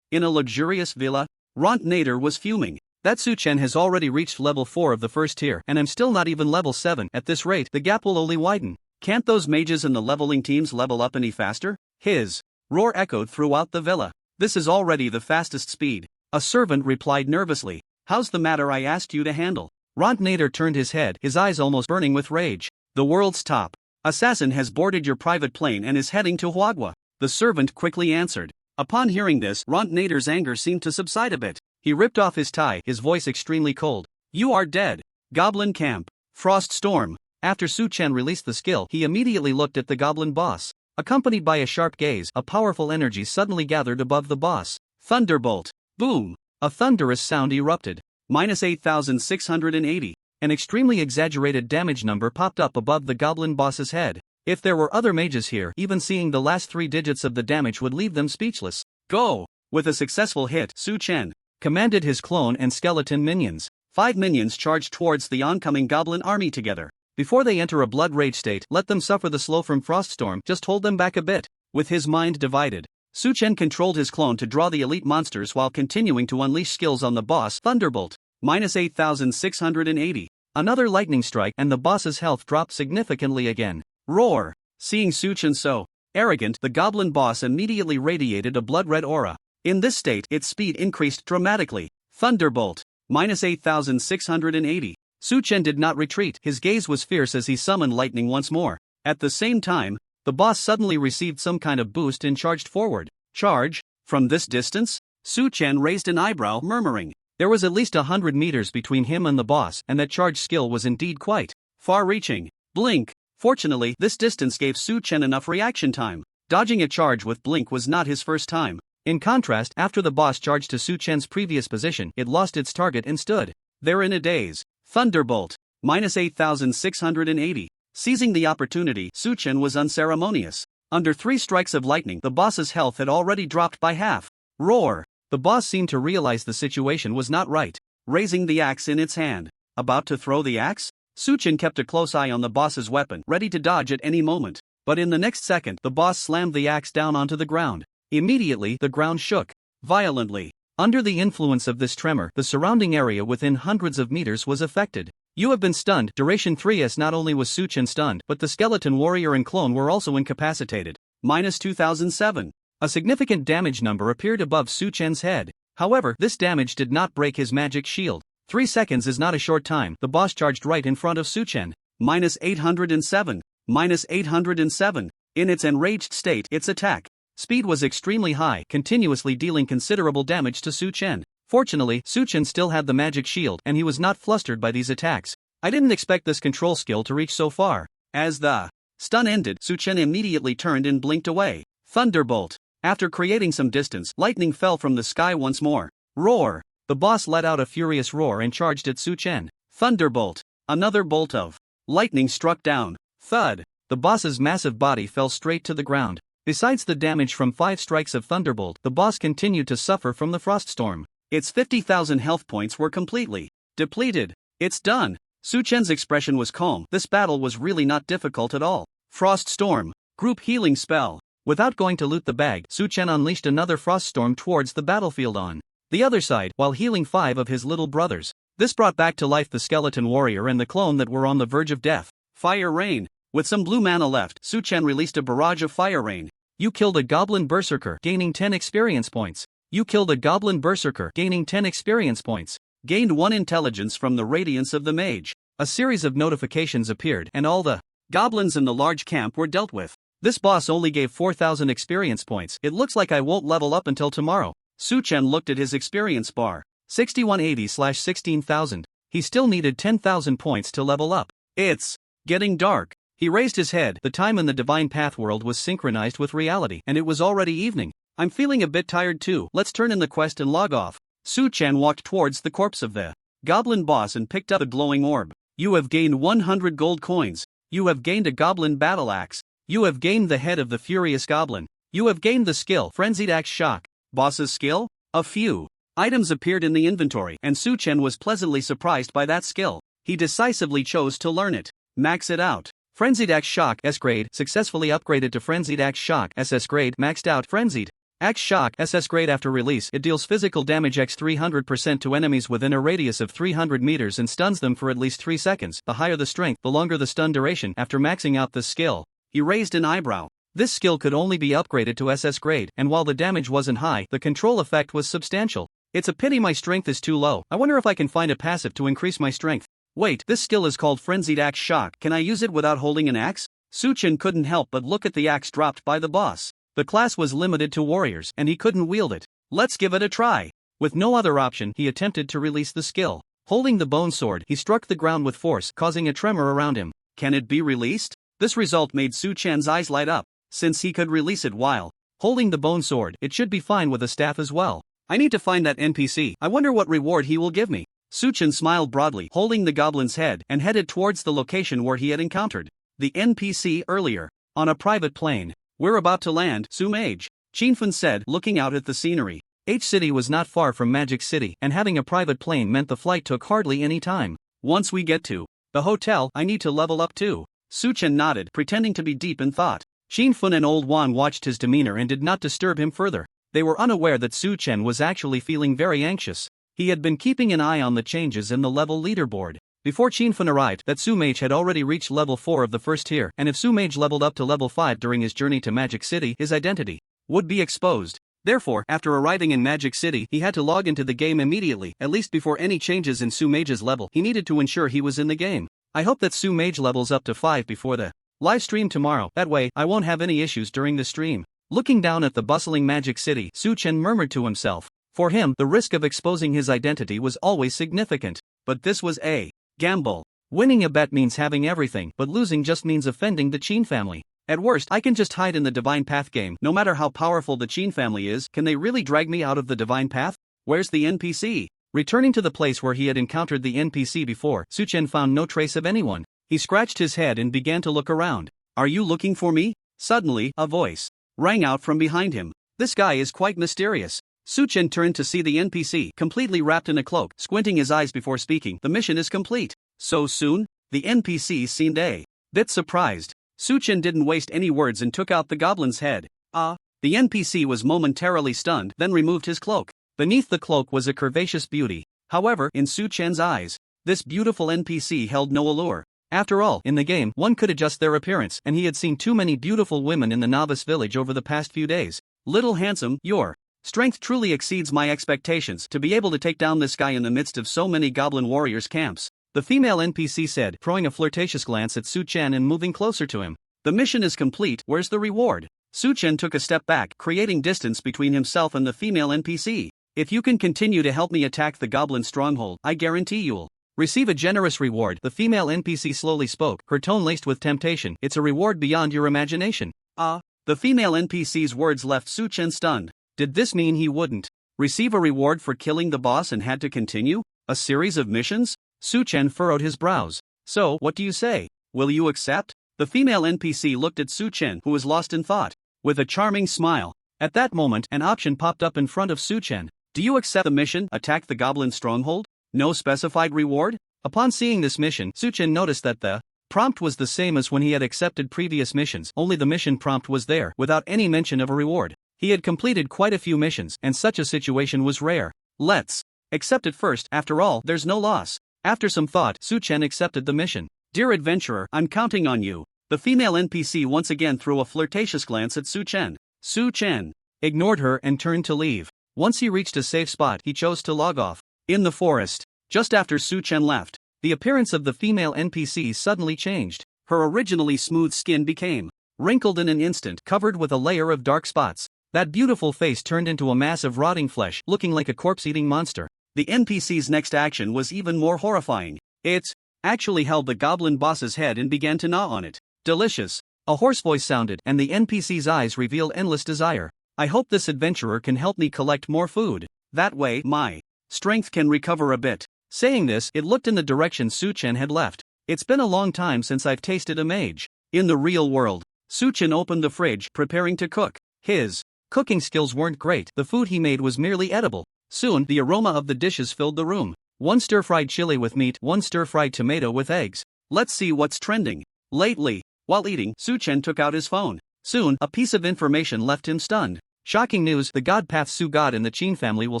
In a luxurious villa? Ront Nader was fuming. That Su Chen has already reached level 4 of the first tier, and I'm still not even level 7. At this rate, the gap will only widen. Can't those mages in the leveling teams level up any faster? His roar echoed throughout the villa. This is already the fastest speed. A servant replied nervously. How's the matter I asked you to handle? Ront Nader turned his head, his eyes almost burning with rage. The world's top assassin has boarded your private plane and is heading to Huagua. The servant quickly answered. Upon hearing this, Ront Nader's anger seemed to subside a bit. He ripped off his tie, his voice extremely cold. You are dead. Goblin Camp. Frost Storm. After Su Chen released the skill, he immediately looked at the goblin boss. Accompanied by a sharp gaze, a powerful energy suddenly gathered above the boss. Thunderbolt. Boom. A thunderous sound erupted. Minus 8,680. An extremely exaggerated damage number popped up above the goblin boss's head. If there were other mages here, even seeing the last 3 digits of the damage would leave them speechless. Go! With a successful hit, Su Chen commanded his clone and skeleton minions. 5 minions charged towards the oncoming goblin army together. Before they enter a blood rage state, let them suffer the slow from Froststorm, just hold them back a bit. With his mind divided, Su Chen controlled his clone to draw the elite monsters while continuing to unleash skills on the boss. Thunderbolt. Minus 8,680. Another lightning strike and the boss's health dropped significantly again. Roar! Seeing Su Chen so arrogant, the goblin boss immediately radiated a blood-red aura. In this state, its speed increased dramatically. Thunderbolt. Minus 8,680. Su Chen did not retreat, his gaze was fierce as he summoned lightning once more. At the same time, the boss suddenly received some kind of boost and charged forward. Charge? From this distance? Su Chen raised an eyebrow, murmuring. There was at least 100 meters between him and the boss, and that charge skill was indeed quite far-reaching. Blink. Fortunately, this distance gave Su Chen enough reaction time. Dodging a charge with blink was not his first time. In contrast, after the boss charged to Su Chen's previous position, it lost its target and stood there in a daze. Thunderbolt. Minus 8,680. Seizing the opportunity, Su Chen was unceremonious. Under 3 strikes of lightning, the boss's health had already dropped by half. Roar. The boss seemed to realize the situation was not right. Raising the axe in its hand. About to throw the axe? Su Chen kept a close eye on the boss's weapon, ready to dodge at any moment. But in the next second, the boss slammed the axe down onto the ground. Immediately, the ground shook violently. Under the influence of this tremor, the surrounding area within hundreds of meters was affected. You have been stunned. Duration 3s. Not only was Su Chen stunned, but the skeleton warrior and clone were also incapacitated. Minus 2007. A significant damage number appeared above Su Chen's head. However, this damage did not break his magic shield. 3 seconds is not a short time. The boss charged right in front of Su Chen. Minus 807. Minus 807. In its enraged state, its attack speed was extremely high, continuously dealing considerable damage to Su Chen. Fortunately, Su Chen still had the magic shield, and he was not flustered by these attacks. I didn't expect this control skill to reach so far. As the stun ended, Su Chen immediately turned and blinked away. Thunderbolt. After creating some distance, lightning fell from the sky once more. Roar. The boss let out a furious roar and charged at Su Chen. Thunderbolt. Another bolt of lightning struck down. Thud. The boss's massive body fell straight to the ground. Besides the damage from 5 strikes of Thunderbolt, the boss continued to suffer from the Froststorm. Its 50,000 health points were completely depleted. It's done. Su Chen's expression was calm. This battle was really not difficult at all. Froststorm. Group healing spell. Without going to loot the bag, Su Chen unleashed another Froststorm towards the battlefield on the other side, while healing 5 of his little brothers. This brought back to life the skeleton warrior and the clone that were on the verge of death. Fire Rain. With some blue mana left, Su Chen released a barrage of fire rain. You killed a goblin berserker, gaining 10 experience points. You killed a goblin berserker, gaining 10 experience points. Gained 1 intelligence from the radiance of the mage. A series of notifications appeared and all the goblins in the large camp were dealt with. This boss only gave 4,000 experience points. It looks like I won't level up until tomorrow. Su Chen looked at his experience bar. 6180/16,000. He still needed 10,000 points to level up. It's getting dark. He raised his head. The time in the Divine Path world was synchronized with reality, and it was already evening. I'm feeling a bit tired too. Let's turn in the quest and log off. Su Chen walked towards the corpse of the goblin boss and picked up a glowing orb. You have gained 100 gold coins. You have gained a goblin battle axe. You have gained the head of the furious goblin. You have gained the skill Frenzied Axe Shock. Boss's skill? A few items appeared in the inventory, and Su Chen was pleasantly surprised by that skill. He decisively chose to learn it. Max it out. Frenzied Axe Shock S grade successfully upgraded to Frenzied Axe Shock SS grade. Maxed out. Frenzied Axe Shock SS grade. After release, it deals physical damage x 300% to enemies within a radius of 300 meters and stuns them for at least 3 seconds. The higher the strength, the longer the stun duration. After maxing out this skill, he raised an eyebrow. This skill could only be upgraded to SS grade, and while the damage wasn't high, the control effect was substantial. It's a pity my strength is too low. I wonder if I can find a passive to increase my strength. Wait, this skill is called Frenzied Axe Shock. Can I use it without holding an axe? Su Chen couldn't help but look at the axe dropped by the boss. The class was limited to warriors, and he couldn't wield it. Let's give it a try. With no other option, he attempted to release the skill. Holding the bone sword, he struck the ground with force, causing a tremor around him. Can it be released? This result made Su Chen's eyes light up. Since he could release it while holding the bone sword, it should be fine with a staff as well. I need to find that NPC. I wonder what reward he will give me. Su Chen smiled broadly, holding the goblin's head, and headed towards the location where he had encountered the NPC earlier. On a private plane. We're about to land, Su Mage, Qinfen said, looking out at the scenery. H City was not far from Magic City, and having a private plane meant the flight took hardly any time. Once we get to the hotel, I need to level up too. Su Chen nodded, pretending to be deep in thought. Qinfen and Old Wan watched his demeanor and did not disturb him further. They were unaware that Su Chen was actually feeling very anxious. He had been keeping an eye on the changes in the level leaderboard. Before Qinfen arrived, that Su Mage had already reached level 4 of the first tier, and if Su Mage leveled up to level 5 during his journey to Magic City, his identity would be exposed. Therefore, after arriving in Magic City, he had to log into the game immediately. At least before any changes in Su Mage's level, he needed to ensure he was in the game. I hope that Su Mage levels up to 5 before the live stream tomorrow. That way, I won't have any issues during the stream. Looking down at the bustling Magic City, Su Chen murmured to himself. For him, the risk of exposing his identity was always significant. But this was a gamble. Winning a bet means having everything, but losing just means offending the Qin family. At worst, I can just hide in the Divine Path game. No matter how powerful the Qin family is, can they really drag me out of the Divine Path? Where's the NPC? Returning to the place where he had encountered the NPC before, Su Chen found no trace of anyone. He scratched his head and began to look around. Are you looking for me? Suddenly, a voice rang out from behind him. This guy is quite mysterious. Su Chen turned to see the NPC, completely wrapped in a cloak, squinting his eyes before speaking. The mission is complete. So soon? The NPC seemed a bit surprised. Su Chen didn't waste any words and took out the goblin's head. The NPC was momentarily stunned, then removed his cloak. Beneath the cloak was a curvaceous beauty. However, in Su Chen's eyes, this beautiful NPC held no allure. After all, in the game, one could adjust their appearance, and he had seen too many beautiful women in the novice village over the past few days. Little handsome, your strength truly exceeds my expectations to be able to take down this guy in the midst of so many goblin warriors' camps. The female NPC said, throwing a flirtatious glance at Su Chen and moving closer to him. The mission is complete, where's the reward? Su Chen took a step back, creating distance between himself and the female NPC. If you can continue to help me attack the goblin stronghold, I guarantee you'll receive a generous reward. The female NPC slowly spoke, her tone laced with temptation. It's a reward beyond your imagination. The female NPC's words left Su Chen stunned. Did this mean he wouldn't receive a reward for killing the boss and had to continue a series of missions? Su Chen furrowed his brows. So, what do you say? Will you accept? The female NPC looked at Su Chen, who was lost in thought, with a charming smile. At that moment, an option popped up in front of Su Chen. Do you accept the mission, attack the goblin stronghold? No specified reward? Upon seeing this mission, Su Chen noticed that the prompt was the same as when he had accepted previous missions, only the mission prompt was there, without any mention of a reward. He had completed quite a few missions, and such a situation was rare. Let's accept it first, after all, there's no loss. After some thought, Su Chen accepted the mission. Dear adventurer, I'm counting on you. The female NPC once again threw a flirtatious glance at Su Chen. Su Chen ignored her and turned to leave. Once he reached a safe spot, he chose to log off. In the forest, just after Su Chen left, the appearance of the female NPC suddenly changed. Her originally smooth skin became wrinkled in an instant, covered with a layer of dark spots. That beautiful face turned into a mass of rotting flesh, looking like a corpse-eating monster. The NPC's next action was even more horrifying. It actually held the goblin boss's head and began to gnaw on it. Delicious. A hoarse voice sounded, and the NPC's eyes revealed endless desire. I hope this adventurer can help me collect more food. That way, my strength can recover a bit. Saying this, it looked in the direction Su Chen had left. It's been a long time since I've tasted a mage. In the real world, Su Chen opened the fridge, preparing to cook. His cooking skills weren't great, the food he made was merely edible. Soon, the aroma of the dishes filled the room. One stir-fried chili with meat, one stir-fried tomato with eggs. Let's see what's trending. Lately, while eating, Su Chen took out his phone. Soon, a piece of information left him stunned. Shocking news, the God Path Su God and the Qin family will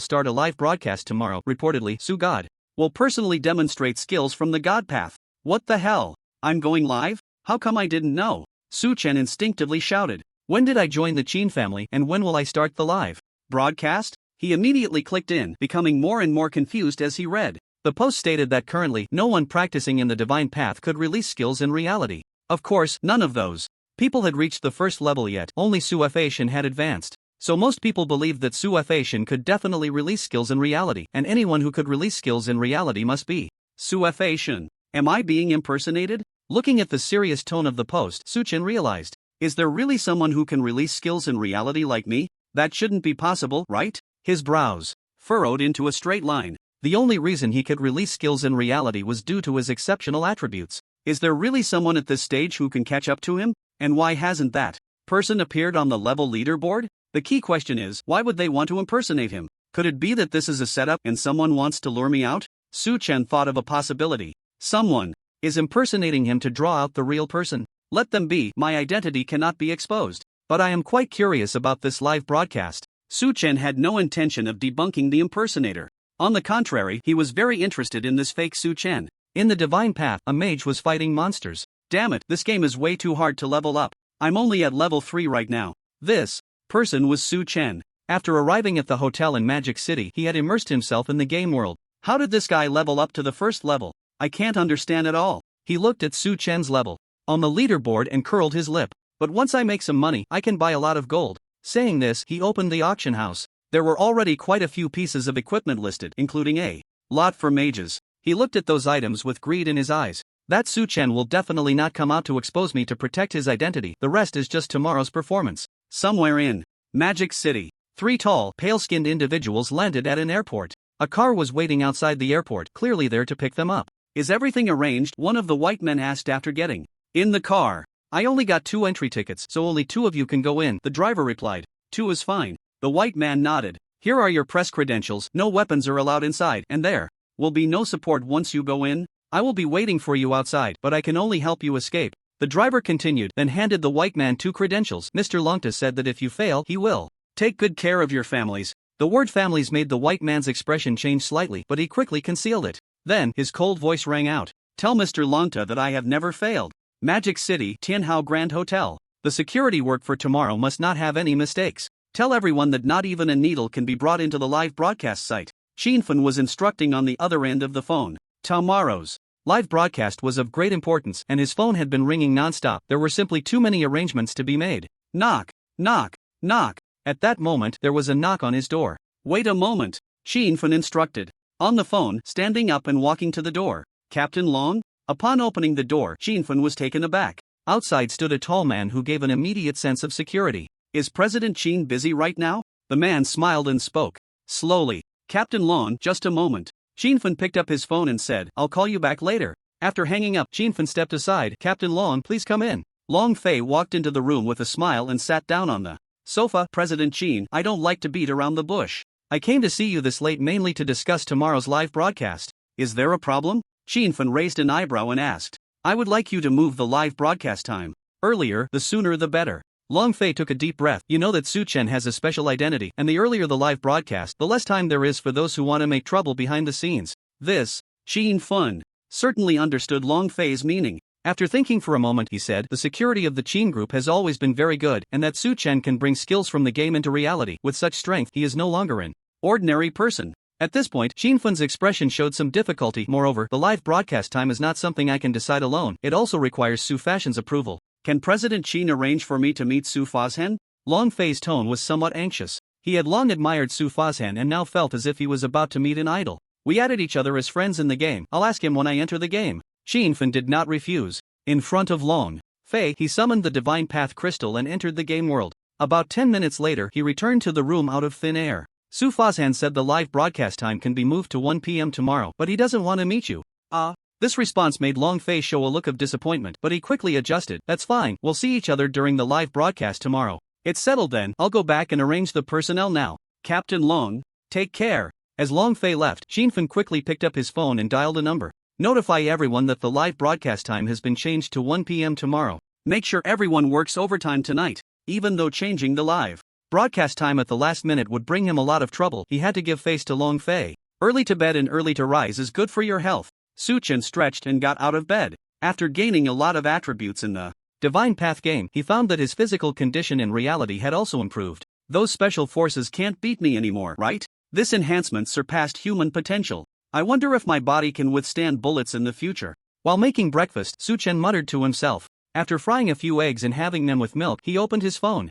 start a live broadcast tomorrow. Reportedly, Su God will personally demonstrate skills from the God Path. What the hell? I'm going live? How come I didn't know? Su Chen instinctively shouted. When did I join the Qin family, and when will I start the live broadcast? He immediately clicked in, becoming more and more confused as he read. The post stated that currently, no one practicing in the divine path could release skills in reality. Of course, none of those people had reached the first level yet, only Su Faishan had advanced. So most people believed that Su Faishan could definitely release skills in reality, and anyone who could release skills in reality must be Su Faishan. Am I being impersonated? Looking at the serious tone of the post, Su Chen realized, is there really someone who can release skills in reality like me? That shouldn't be possible, right? His brows furrowed into a straight line. The only reason he could release skills in reality was due to his exceptional attributes. Is there really someone at this stage who can catch up to him? And why hasn't that person appeared on the level leaderboard? The key question is, why would they want to impersonate him? Could it be that this is a setup and someone wants to lure me out? Su Chen thought of a possibility. Someone is impersonating him to draw out the real person. Let them be, my identity cannot be exposed. But I am quite curious about this live broadcast. Su Chen had no intention of debunking the impersonator. On the contrary, he was very interested in this fake Su Chen. In the divine path, a mage was fighting monsters. Damn it, this game is way too hard to level up. I'm only at level 3 right now. This person was Su Chen. After arriving at the hotel in Magic City, he had immersed himself in the game world. How did this guy level up to the first level? I can't understand at all. He looked at Su Chen's level on the leaderboard and curled his lip. But once I make some money, I can buy a lot of gold. Saying this, he opened the auction house. There were already quite a few pieces of equipment listed, including a lot for mages. He looked at those items with greed in his eyes. That Su Chen will definitely not come out to expose me to protect his identity. The rest is just tomorrow's performance. Somewhere in Magic City, 3 tall, pale-skinned individuals landed at an airport. A car was waiting outside the airport, clearly there to pick them up. Is everything arranged? One of the white men asked after getting in the car. I only got 2 entry tickets, so only 2 of you can go in, the driver replied. 2 is fine. The white man nodded. Here are your press credentials, no weapons are allowed inside, and there will be no support once you go in. I will be waiting for you outside, but I can only help you escape. The driver continued, then handed the white man 2 credentials. Mr. Longta said that if you fail, he will take good care of your families. The word families made the white man's expression change slightly, but he quickly concealed it. Then, his cold voice rang out. Tell Mr. Longta that I have never failed. Magic City, Tianhao Grand Hotel. The security work for tomorrow must not have any mistakes. Tell everyone that not even a needle can be brought into the live broadcast site. Qinfen was instructing on the other end of the phone. Tomorrow's live broadcast was of great importance, and his phone had been ringing non-stop. There were simply too many arrangements to be made. Knock, knock, knock. At that moment, there was a knock on his door. Wait a moment, Qinfen instructed. On the phone, standing up and walking to the door. Captain Long? Upon opening the door, Qinfen was taken aback. Outside stood a tall man who gave an immediate sense of security. Is President Qin busy right now? The man smiled and spoke slowly. Captain Long, just a moment. Qinfen picked up his phone and said, I'll call you back later. After hanging up, Qinfen stepped aside. Captain Long, please come in. Long Fei walked into the room with a smile and sat down on the sofa. President Qin, I don't like to beat around the bush. I came to see you this late mainly to discuss tomorrow's live broadcast. Is there a problem? Qinfen raised an eyebrow and asked. I would like you to move the live broadcast time earlier, the sooner the better. Long Fei took a deep breath. You know that Su Chen has a special identity, and the earlier the live broadcast, the less time there is for those who want to make trouble behind the scenes. This, Qinfen, certainly understood Long Fei's meaning. After thinking for a moment, he said, the security of the Qin group has always been very good, and that Su Chen can bring skills from the game into reality. With such strength, he is no longer in ordinary person. At this point, Shinfun's expression showed some difficulty. Moreover, the live broadcast time is not something I can decide alone. It also requires Su Fashion's approval. Can President Qin arrange for me to meet Su Fazhen? Long Fei's tone was somewhat anxious. He had long admired Su Fazhen and now felt as if he was about to meet an idol. We added each other as friends in the game. I'll ask him when I enter the game. Shinfun did not refuse. In front of Long Fei, he summoned the Divine Path Crystal and entered the game world. About 10 minutes later, he returned to the room out of thin air. Su Fazhen said the live broadcast time can be moved to 1 p.m. tomorrow, but he doesn't want to meet you. This response made Long Fei show a look of disappointment, but he quickly adjusted. That's fine, we'll see each other during the live broadcast tomorrow. It's settled then, I'll go back and arrange the personnel now. Captain Long, take care. As Long Fei left, Shinfun quickly picked up his phone and dialed a number. Notify everyone that the live broadcast time has been changed to 1 p.m. tomorrow. Make sure everyone works overtime tonight, even though changing the live broadcast time at the last minute would bring him a lot of trouble. He had to give face to Long Fei. Early to bed and early to rise is good for your health. Su Chen stretched and got out of bed. After gaining a lot of attributes in the Divine Path game, he found that his physical condition in reality had also improved. Those special forces can't beat me anymore, right? This enhancement surpassed human potential. I wonder if my body can withstand bullets in the future. While making breakfast, Su Chen muttered to himself. After frying a few eggs and having them with milk, he opened his phone.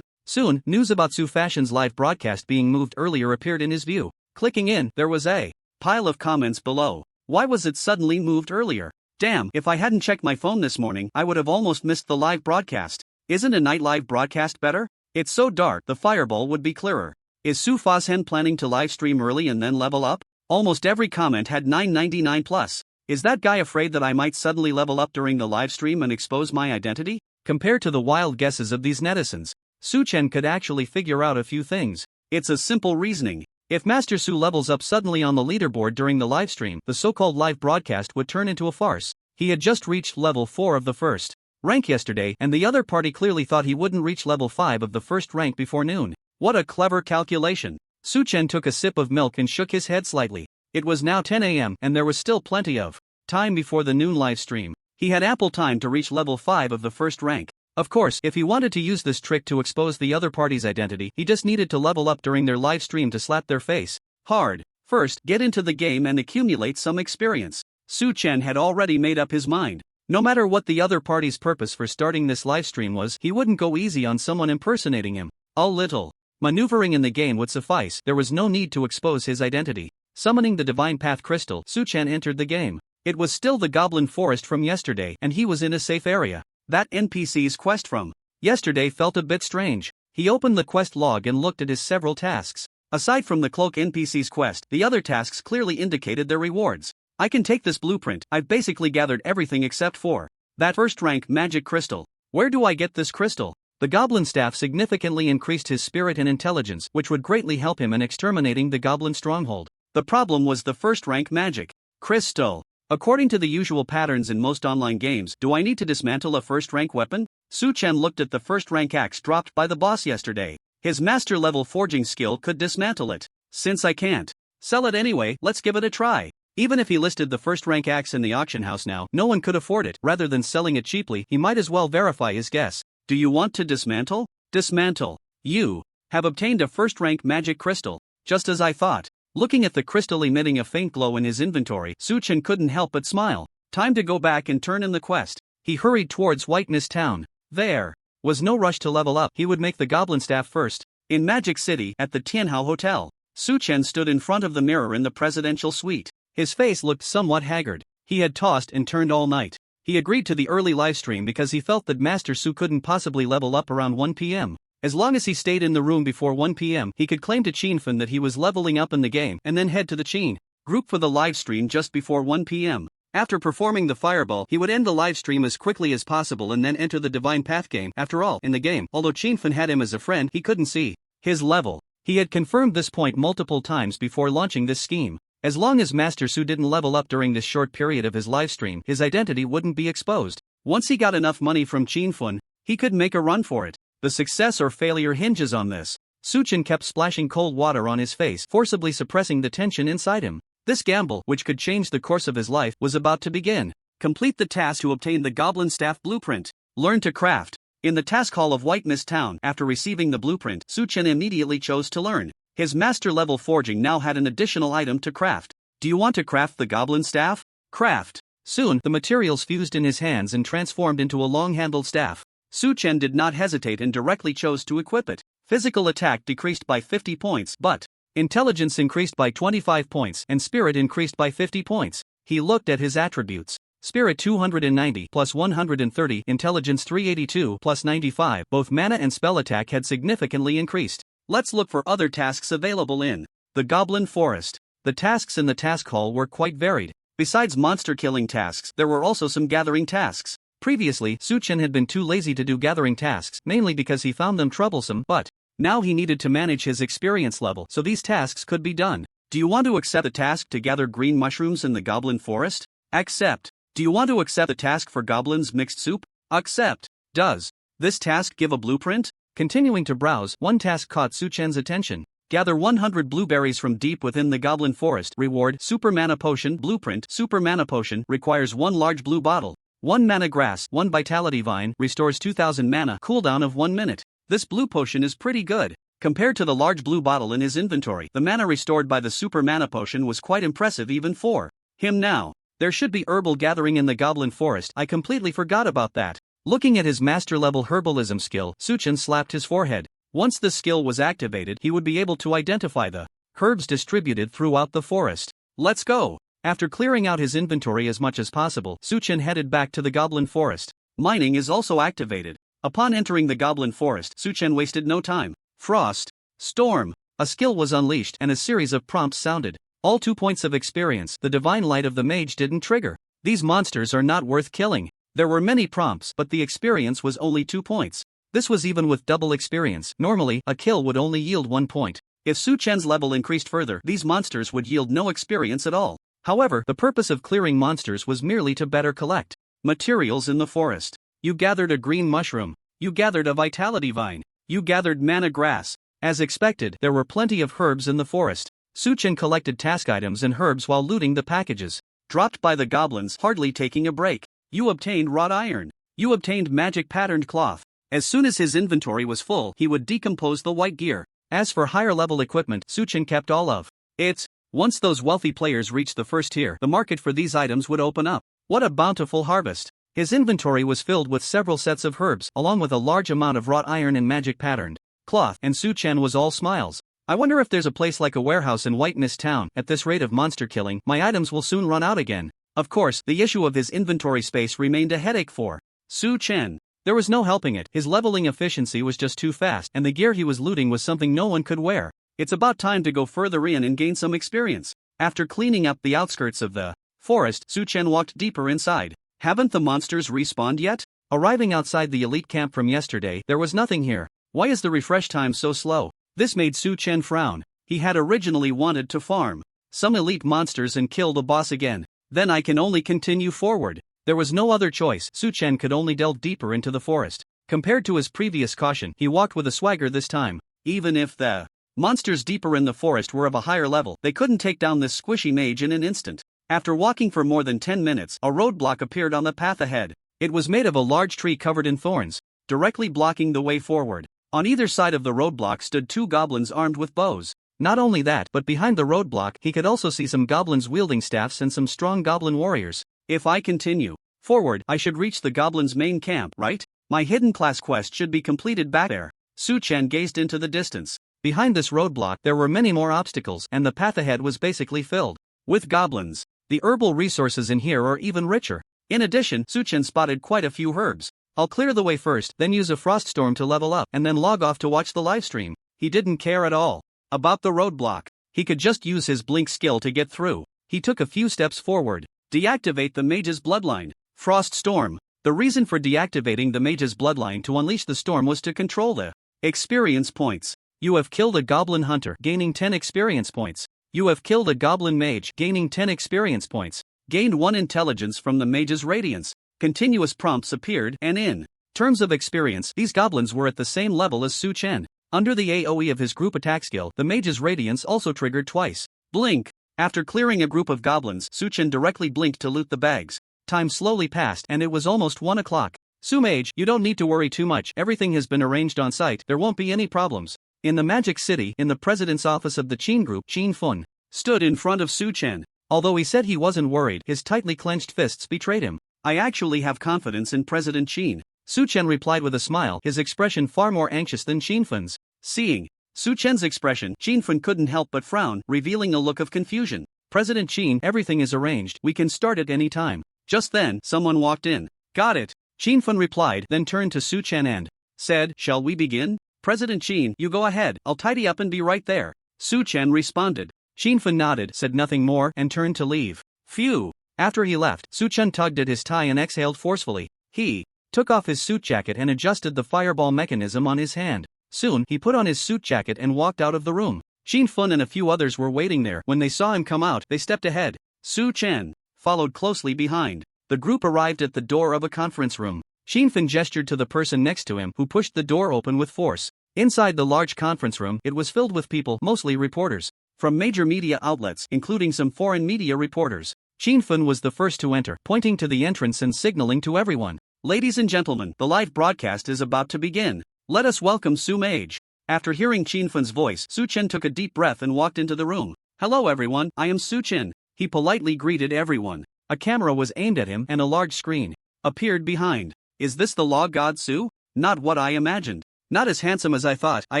Soon, news about Su Fashion's live broadcast being moved earlier appeared in his view. Clicking in, there was a pile of comments below. Why was it suddenly moved earlier? Damn, if I hadn't checked my phone this morning, I would have almost missed the live broadcast. Isn't a night live broadcast better? It's so dark, the fireball would be clearer. Is Su Fazhen planning to live stream early and then level up? Almost every comment had 999 plus. Is that guy afraid that I might suddenly level up during the live stream and expose my identity? Compared to the wild guesses of these netizens, Su Chen could actually figure out a few things. It's a simple reasoning. If Master Su levels up suddenly on the leaderboard during the livestream, the so-called live broadcast would turn into a farce. He had just reached level 4 of the first rank yesterday, and the other party clearly thought he wouldn't reach level 5 of the first rank before noon. What a clever calculation. Su Chen took a sip of milk and shook his head slightly. It was now 10 a.m. and there was still plenty of time before the noon livestream. He had ample time to reach level 5 of the first rank. Of course, if he wanted to use this trick to expose the other party's identity, he just needed to level up during their live stream to slap their face hard. First, get into the game and accumulate some experience. Su Chen had already made up his mind. No matter what the other party's purpose for starting this livestream was, he wouldn't go easy on someone impersonating him. A little maneuvering in the game would suffice. There was no need to expose his identity. Summoning the Divine Path Crystal, Su Chen entered the game. It was still the Goblin Forest from yesterday, and he was in a safe area. That NPC's quest from yesterday felt a bit strange. He opened the quest log and looked at his several tasks. Aside from the cloak NPC's quest, the other tasks clearly indicated their rewards. I can take this blueprint. I've basically gathered everything except for that first rank magic crystal. Where do I get this crystal? The goblin staff significantly increased his spirit and intelligence, which would greatly help him in exterminating the goblin stronghold. The problem was the first rank magic crystal. According to the usual patterns in most online games, do I need to dismantle a first-rank weapon? Su Chen looked at the first-rank axe dropped by the boss yesterday. His master-level forging skill could dismantle it. Since I can't sell it anyway, let's give it a try. Even if he listed the first-rank axe in the auction house now, no one could afford it. Rather than selling it cheaply, he might as well verify his guess. Do you want to dismantle? Dismantle. You have obtained a first-rank magic crystal. Just as I thought. Looking at the crystal emitting a faint glow in his inventory, Su Chen couldn't help but smile. Time to go back and turn in the quest. He hurried towards White Mist Town. There was no rush to level up. He would make the goblin staff first. In Magic City, at the Tianhao Hotel, Su Chen stood in front of the mirror in the presidential suite. His face looked somewhat haggard. He had tossed and turned all night. He agreed to the early livestream because he felt that Master Su couldn't possibly level up around 1 p.m. As long as he stayed in the room before 1 p.m., he could claim to Qinfen that he was leveling up in the game and then head to the Qin group for the livestream just before 1 p.m. After performing the fireball, he would end the livestream as quickly as possible and then enter the Divine Path game. After all, in the game, although Qinfen had him as a friend, he couldn't see his level. He had confirmed this point multiple times before launching this scheme. As long as Master Su didn't level up during this short period of his livestream, his identity wouldn't be exposed. Once he got enough money from Qinfen, he could make a run for it. The success or failure hinges on this. Su Chen kept splashing cold water on his face, forcibly suppressing the tension inside him. This gamble, which could change the course of his life, was about to begin. Complete the task to obtain the Goblin Staff Blueprint. Learn to craft. In the task hall of White Mist Town, after receiving the blueprint, Su Chen immediately chose to learn. His master-level forging now had an additional item to craft. Do you want to craft the goblin staff? Craft. Soon, the materials fused in his hands and transformed into a long-handled staff. Su Chen did not hesitate and directly chose to equip it. Physical attack decreased by 50 points, but intelligence increased by 25 points and spirit increased by 50 points. He looked at his attributes. Spirit 290 plus 130, intelligence 382 plus 95. Both mana and spell attack had significantly increased. Let's look for other tasks available in the Goblin Forest. The tasks in the task hall were quite varied. Besides monster killing tasks, there were also some gathering tasks. Previously, Su Chen had been too lazy to do gathering tasks, mainly because he found them troublesome, but now he needed to manage his experience level, so these tasks could be done. Do you want to accept the task to gather green mushrooms in the Goblin Forest? Accept. Do you want to accept the task for goblins mixed soup? Accept. Does this task give a blueprint? Continuing to browse, one task caught Su Chen's attention. Gather 100 blueberries from deep within the Goblin Forest. Reward, Super Mana Potion. Blueprint, Super Mana Potion, requires 1 large blue bottle. 1 Mana Grass, 1 Vitality Vine, restores 2000 mana, cooldown of 1 minute. This blue potion is pretty good. Compared to the large blue bottle in his inventory, the mana restored by the Super Mana Potion was quite impressive even for him now. There should be herbal gathering in the Goblin Forest. I completely forgot about that. Looking at his master-level herbalism skill, Su Chen slapped his forehead. Once the skill was activated, he would be able to identify the herbs distributed throughout the forest. Let's go! After clearing out his inventory as much as possible, Su Chen headed back to the Goblin Forest. Mining is also activated. Upon entering the Goblin Forest, Su Chen wasted no time. Frost. Storm. A skill was unleashed and a series of prompts sounded. All 2 points of experience. The divine light of the mage didn't trigger. These monsters are not worth killing. There were many prompts, but the experience was only 2 points. This was even with double experience. Normally, a kill would only yield 1 point. If Su Chen's level increased further, these monsters would yield no experience at all. However, the purpose of clearing monsters was merely to better collect materials in the forest. You gathered a green mushroom. You gathered a vitality vine. You gathered mana grass. As expected, there were plenty of herbs in the forest. Su Chen collected task items and herbs while looting the packages dropped by the goblins, hardly taking a break. You obtained wrought iron. You obtained magic patterned cloth. As soon as his inventory was full, he would decompose the white gear. As for higher level equipment, Su Chen kept all of it. Once those wealthy players reached the first tier, the market for these items would open up. What a bountiful harvest! His inventory was filled with several sets of herbs, along with a large amount of wrought iron and magic patterned cloth, and Su Chen was all smiles. I wonder if there's a place like a warehouse in White Mist Town. At this rate of monster killing, my items will soon run out again. Of course, the issue of his inventory space remained a headache for Su Chen. There was no helping it. His leveling efficiency was just too fast, and the gear he was looting was something no one could wear. It's about time to go further in and gain some experience. After cleaning up the outskirts of the forest, Su Chen walked deeper inside. Haven't the monsters respawned yet? Arriving outside the elite camp from yesterday, there was nothing here. Why is the refresh time so slow? This made Su Chen frown. He had originally wanted to farm some elite monsters and kill the boss again. Then I can only continue forward. There was no other choice. Su Chen could only delve deeper into the forest. Compared to his previous caution, he walked with a swagger this time. Even if the monsters deeper in the forest were of a higher level, they couldn't take down this squishy mage in an instant. After walking for more than 10 minutes, a roadblock appeared on the path ahead. It was made of a large tree covered in thorns, directly blocking the way forward. On either side of the roadblock stood 2 goblins armed with bows. Not only that, but behind the roadblock, he could also see some goblins wielding staffs and some strong goblin warriors. If I continue forward, I should reach the goblins' main camp, right? My hidden class quest should be completed back there. Su Chen gazed into the distance. Behind this roadblock, there were many more obstacles, and the path ahead was basically filled with goblins. The herbal resources in here are even richer. In addition, Su Chen spotted quite a few herbs. I'll clear the way first, then use a frost storm to level up, and then log off to watch the livestream. He didn't care at all about the roadblock. He could just use his blink skill to get through. He took a few steps forward. Deactivate the mage's bloodline. Frost storm. The reason for deactivating the mage's bloodline to unleash the storm was to control the experience points. You have killed a goblin hunter, gaining 10 experience points. You have killed a goblin mage, gaining 10 experience points. Gained 1 intelligence from the mage's radiance. Continuous prompts appeared, and in terms of experience, these goblins were at the same level as Su Chen. Under the AoE of his group attack skill, the mage's radiance also triggered twice. Blink. After clearing a group of goblins, Su Chen directly blinked to loot the bags. Time slowly passed, and it was almost 1 o'clock. Su Mage, you don't need to worry too much. Everything has been arranged on site. There won't be any problems. In the Magic City, in the president's office of the Qin Group, Qin Fun stood in front of Su Chen. Although he said he wasn't worried, his tightly clenched fists betrayed him. I actually have confidence in President Qin, Su Chen replied with a smile, his expression far more anxious than Qin Fun's. Seeing Su Chen's expression, Qin Fun couldn't help but frown, revealing a look of confusion. President Qin, everything is arranged, we can start at any time. Just then, someone walked in. Got it, Qin Fun replied, then turned to Su Chen and said, shall we begin? President Qin, you go ahead, I'll tidy up and be right there. Su Chen responded. Qin Fun nodded, said nothing more, and turned to leave. Phew. After he left, Su Chen tugged at his tie and exhaled forcefully. He took off his suit jacket and adjusted the fireball mechanism on his hand. Soon, he put on his suit jacket and walked out of the room. Qin Fun and a few others were waiting there. When they saw him come out, they stepped ahead. Su Chen followed closely behind. The group arrived at the door of a conference room. Qin Fun gestured to the person next to him, who pushed the door open with force. Inside the large conference room, it was filled with people, mostly reporters from major media outlets, including some foreign media reporters. Qin Fun was the first to enter, pointing to the entrance and signaling to everyone. Ladies and gentlemen, the live broadcast is about to begin. Let us welcome Su Mage. After hearing Qin Fun's voice, Su Chen took a deep breath and walked into the room. Hello everyone, I am Su Chen. He politely greeted everyone. A camera was aimed at him and a large screen appeared behind. Is this the law god Su? Not what I imagined. Not as handsome as I thought. I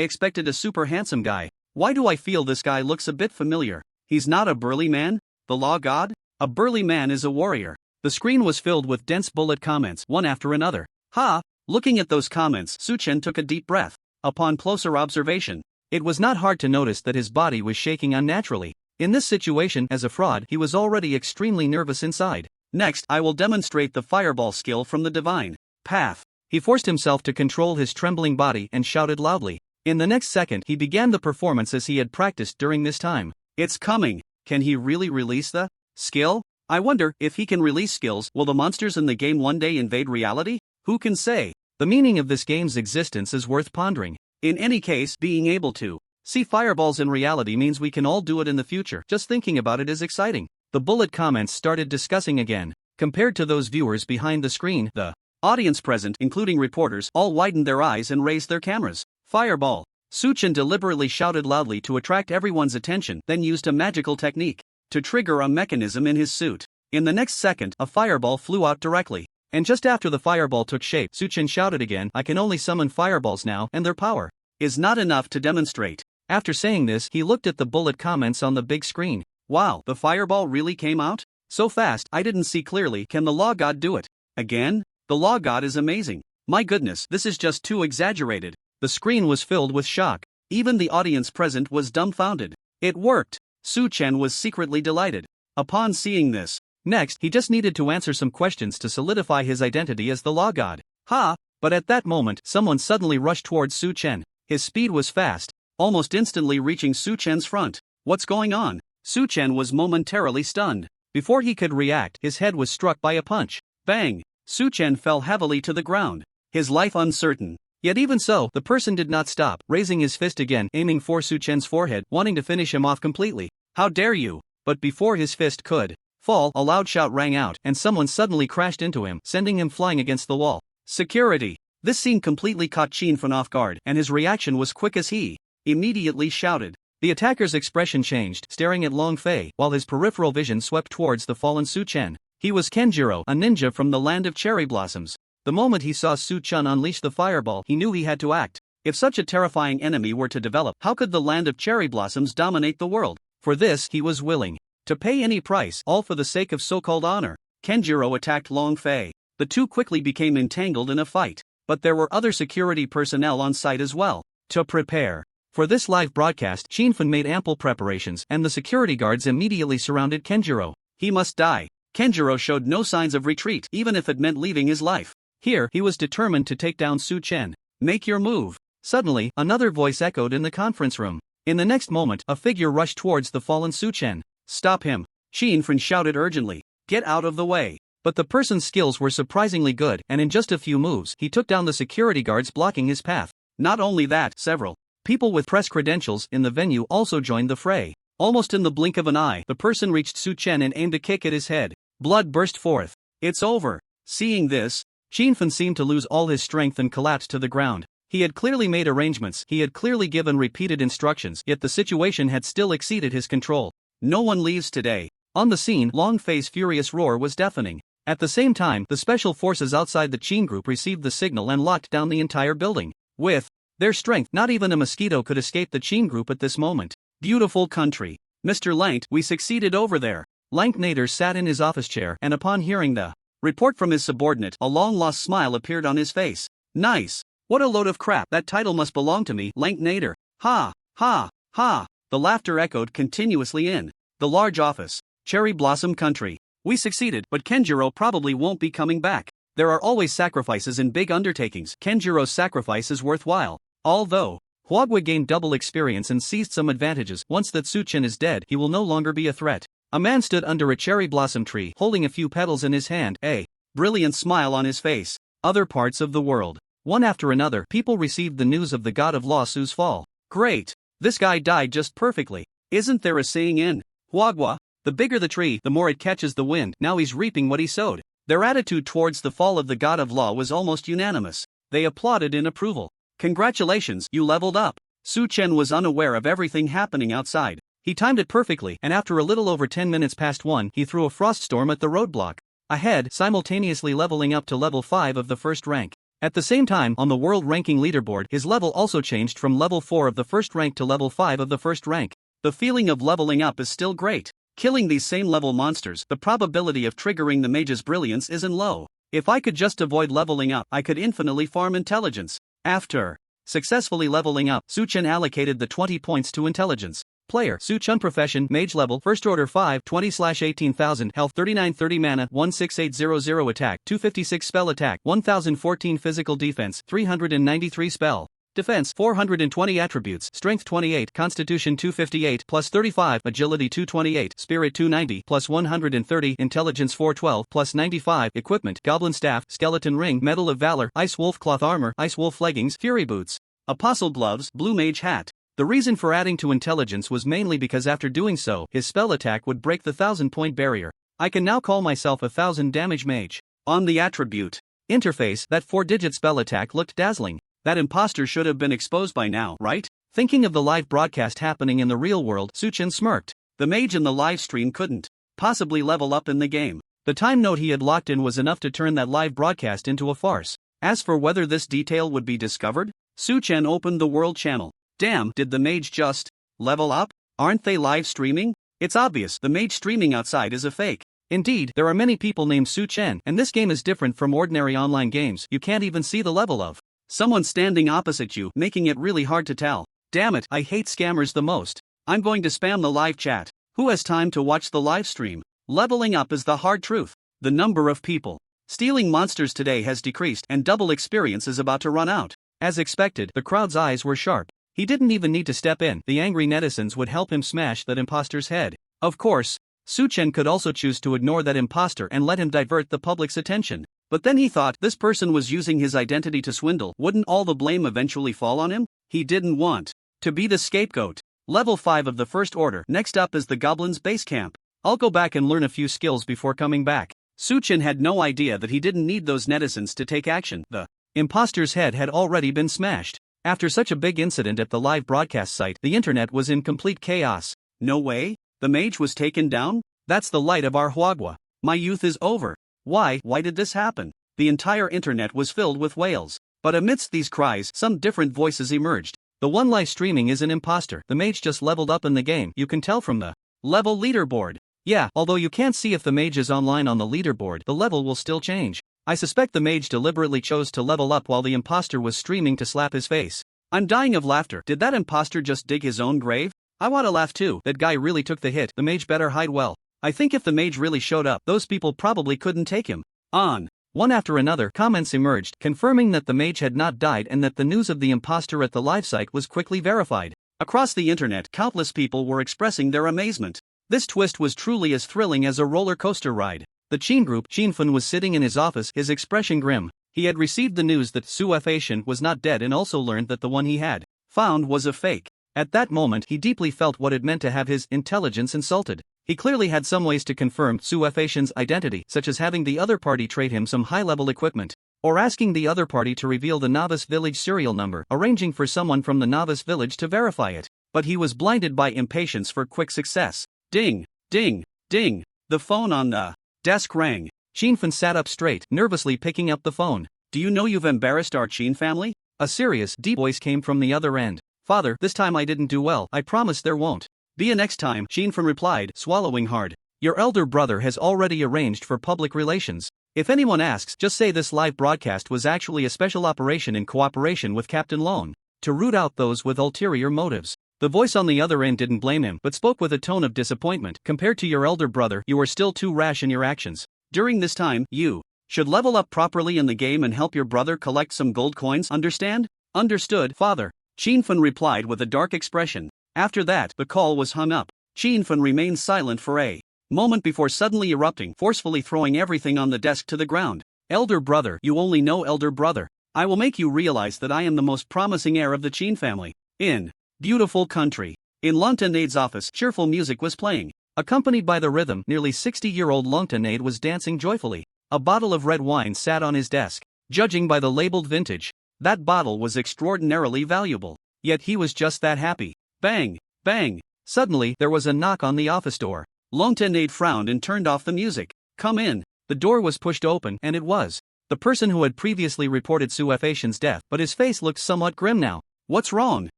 expected a super handsome guy. Why do I feel this guy looks a bit familiar? He's not a burly man? The law god? A burly man is a warrior. The screen was filled with dense bullet comments, one after another. Ha! Looking at those comments, Su Chen took a deep breath. Upon closer observation, it was not hard to notice that his body was shaking unnaturally. In this situation, as a fraud, he was already extremely nervous inside. Next, I will demonstrate the fireball skill from the divine path. He forced himself to control his trembling body and shouted loudly. In the next second, he began the performance as he had practiced during this time. It's coming. Can he really release the skill? I wonder, if he can release skills, will the monsters in the game one day invade reality? Who can say? The meaning of this game's existence is worth pondering. In any case, being able to see fireballs in reality means we can all do it in the future. Just thinking about it is exciting. The bullet comments started discussing again. Compared to those viewers behind the screen, the audience present, including reporters, all widened their eyes and raised their cameras. Fireball. Su Chen deliberately shouted loudly to attract everyone's attention, then used a magical technique to trigger a mechanism in his suit. In the next second, a fireball flew out directly. And just after the fireball took shape, Su Chen shouted again, I can only summon fireballs now, and their power is not enough to demonstrate. After saying this, he looked at the bullet comments on the big screen. Wow, the fireball really came out? So fast, I didn't see clearly. Can the law god do it? Again? The law god is amazing. My goodness, this is just too exaggerated. The screen was filled with shock. Even the audience present was dumbfounded. It worked. Su Chen was secretly delighted. Upon seeing this, next, he just needed to answer some questions to solidify his identity as the law god. Ha! But at that moment, someone suddenly rushed towards Su Chen. His speed was fast, almost instantly reaching Su Chen's front. What's going on? Su Chen was momentarily stunned. Before he could react, his head was struck by a punch. Bang! Su Chen fell heavily to the ground, his life uncertain. Yet even so, the person did not stop, raising his fist again, aiming for Su Chen's forehead, wanting to finish him off completely. How dare you! But before his fist could fall, a loud shout rang out, and someone suddenly crashed into him, sending him flying against the wall. Security! This scene completely caught Qin Fun off guard, and his reaction was quick as he immediately shouted. The attacker's expression changed, staring at Long Fei, while his peripheral vision swept towards the fallen Su Chen. He was Kenjiro, a ninja from the land of cherry blossoms. The moment he saw Su Chen unleash the fireball, he knew he had to act. If such a terrifying enemy were to develop, how could the land of cherry blossoms dominate the world? For this, he was willing to pay any price, all for the sake of so-called honor. Kenjiro attacked Long Fei. The two quickly became entangled in a fight. But there were other security personnel on site as well. To prepare for this live broadcast, Qin Fun made ample preparations, and the security guards immediately surrounded Kenjiro. He must die. Kenjiro showed no signs of retreat, even if it meant leaving his life. Here, he was determined to take down Su Chen. Make your move. Suddenly, another voice echoed in the conference room. In the next moment, a figure rushed towards the fallen Su Chen. Stop him! Qin Fun shouted urgently. Get out of the way. But the person's skills were surprisingly good, and in just a few moves, he took down the security guards blocking his path. Not only that, several people with press credentials in the venue also joined the fray. Almost in the blink of an eye, the person reached Su Chen and aimed a kick at his head. Blood burst forth. It's over. Seeing this, Qin Fun seemed to lose all his strength and collapsed to the ground. He had clearly made arrangements, he had clearly given repeated instructions, yet the situation had still exceeded his control. No one leaves today. On the scene, Longfei's furious roar was deafening. At the same time, the special forces outside the Qin group received the signal and locked down the entire building. With their strength, not even a mosquito could escape the Qin group at this moment. Beautiful country. Mr. Langt, we succeeded over there. Langt Nader sat in his office chair, and upon hearing the report from his subordinate, a long-lost smile appeared on his face. Nice. What a load of crap, that title must belong to me, Langt Nader. Ha, ha, ha. The laughter echoed continuously in the large office. Cherry Blossom Country. We succeeded, but Kenjiro probably won't be coming back. There are always sacrifices in big undertakings. Kenjiro's sacrifice is worthwhile. Although Huagua gained double experience and seized some advantages, once that Suchen is dead, he will no longer be a threat. A man stood under a cherry blossom tree, holding a few petals in his hand, a brilliant smile on his face. Other parts of the world. One after another, people received the news of the god of law Su's fall. Great! This guy died just perfectly. Isn't there a saying in Huagua? The bigger the tree, the more it catches the wind. Now he's reaping what he sowed. Their attitude towards the fall of the god of law was almost unanimous. They applauded in approval. Congratulations, you leveled up. Su Chen was unaware of everything happening outside. He timed it perfectly, and after a little over 10 minutes past 1, he threw a frost storm at the roadblock. Ahead, simultaneously leveling up to level 5 of the first rank. At the same time, on the world ranking leaderboard, his level also changed from level 4 of the first rank to level 5 of the first rank. The feeling of leveling up is still great. Killing these same level monsters, the probability of triggering the mage's brilliance isn't low. If I could just avoid leveling up, I could infinitely farm intelligence. After successfully leveling up, Su Chen allocated the 20 points to intelligence. Player, Su Chen profession, mage level, first order 5, 20/18,000, health 3930 mana, 16800 attack, 256 spell attack, 1014 physical defense, 393 spell defense, 420 attributes, strength 28, constitution 258, plus 35, agility 228, spirit 290, plus 130, intelligence 412, plus 95, equipment, goblin staff, skeleton ring, medal of valor, ice wolf cloth armor, ice wolf leggings, fury boots, apostle gloves, blue mage hat. The reason for adding to intelligence was mainly because after doing so, his spell attack would break the 1000-point barrier. I can now call myself a 1000 damage mage. On the attribute interface, that 4-digit spell attack looked dazzling. That imposter should have been exposed by now, right? Thinking of the live broadcast happening in the real world, Su Chen smirked. The mage in the live stream couldn't possibly level up in the game. The time note he had locked in was enough to turn that live broadcast into a farce. As for whether this detail would be discovered, Su Chen opened the world channel. Damn, did the mage just level up? Aren't they live streaming? It's obvious, the mage streaming outside is a fake. Indeed, there are many people named Su Chen, and this game is different from ordinary online games. You can't even see the level of someone standing opposite you, making it really hard to tell. Damn it, I hate scammers the most. I'm going to spam the live chat. Who has time to watch the live stream? Leveling up is the hard truth. The number of people stealing monsters today has decreased, and double experience is about to run out. As expected, the crowd's eyes were sharp. He didn't even need to step in. The angry netizens would help him smash that imposter's head. Of course, Su Chen could also choose to ignore that imposter and let him divert the public's attention. But then he thought, this person was using his identity to swindle. Wouldn't all the blame eventually fall on him? He didn't want to be the scapegoat. Level 5 of the first order. Next up is the Goblin's base camp. I'll go back and learn a few skills before coming back. Su Chen had no idea that he didn't need those netizens to take action. The imposter's head had already been smashed. After such a big incident at the live broadcast site, the internet was in complete chaos. No way? The mage was taken down? That's the light of our Huagua. My youth is over. Why did this happen? The entire internet was filled with wails. But amidst these cries, some different voices emerged. The one live streaming is an imposter. The mage just leveled up in the game. You can tell from the level leaderboard. Yeah, although you can't see if the mage is online on the leaderboard, the level will still change. I suspect the mage deliberately chose to level up while the imposter was streaming to slap his face. I'm dying of laughter. Did that imposter just dig his own grave? I want to laugh too. That guy really took the hit. The mage better hide well. I think if the mage really showed up, those people probably couldn't take him on. One after another, comments emerged, confirming that the mage had not died and that the news of the imposter at the live site was quickly verified. Across the internet, countless people were expressing their amazement. This twist was truly as thrilling as a roller coaster ride. The Qin group, Qinfen was sitting in his office, his expression grim. He had received the news that Su Feixian was not dead and also learned that the one he had found was a fake. At that moment, he deeply felt what it meant to have his intelligence insulted. He clearly had some ways to confirm Su Feixian's identity, such as having the other party trade him some high-level equipment. or asking the other party to reveal the novice village serial number, arranging for someone from the novice village to verify it. But he was blinded by impatience for quick success. Ding, ding, ding. The phone on the desk rang. Shinfan sat up straight, nervously picking up the phone. Do you know you've embarrassed our Chin family? A serious, deep voice came from the other end. Father, this time I didn't do well. I promise there won't be a next time, Shinfan replied, swallowing hard. Your elder brother has already arranged for public relations. If anyone asks, just say this live broadcast was actually a special operation in cooperation with Captain Lone, to root out those with ulterior motives. The voice on the other end didn't blame him, but spoke with a tone of disappointment. Compared to your elder brother, you are still too rash in your actions. During this time, you should level up properly in the game and help your brother collect some gold coins, understand? Understood, father. Shinfan replied with a dark expression. After that, the call was hung up. Shinfan remained silent for a moment before suddenly erupting, forcefully throwing everything on the desk to the ground. Elder brother, you only know elder brother. I will make you realize that I am the most promising heir of the Chin family. In beautiful country. In Longtanade's office, cheerful music was playing. Accompanied by the rhythm, nearly 60-year-old Longtanade was dancing joyfully. A bottle of red wine sat on his desk. Judging by the labeled vintage, that bottle was extraordinarily valuable. Yet he was just that happy. Bang, bang. Suddenly, there was a knock on the office door. Longtanade frowned and turned off the music. Come in. The door was pushed open, and it was the person who had previously reported Su Facian's death, but his face looked somewhat grim now. What's wrong?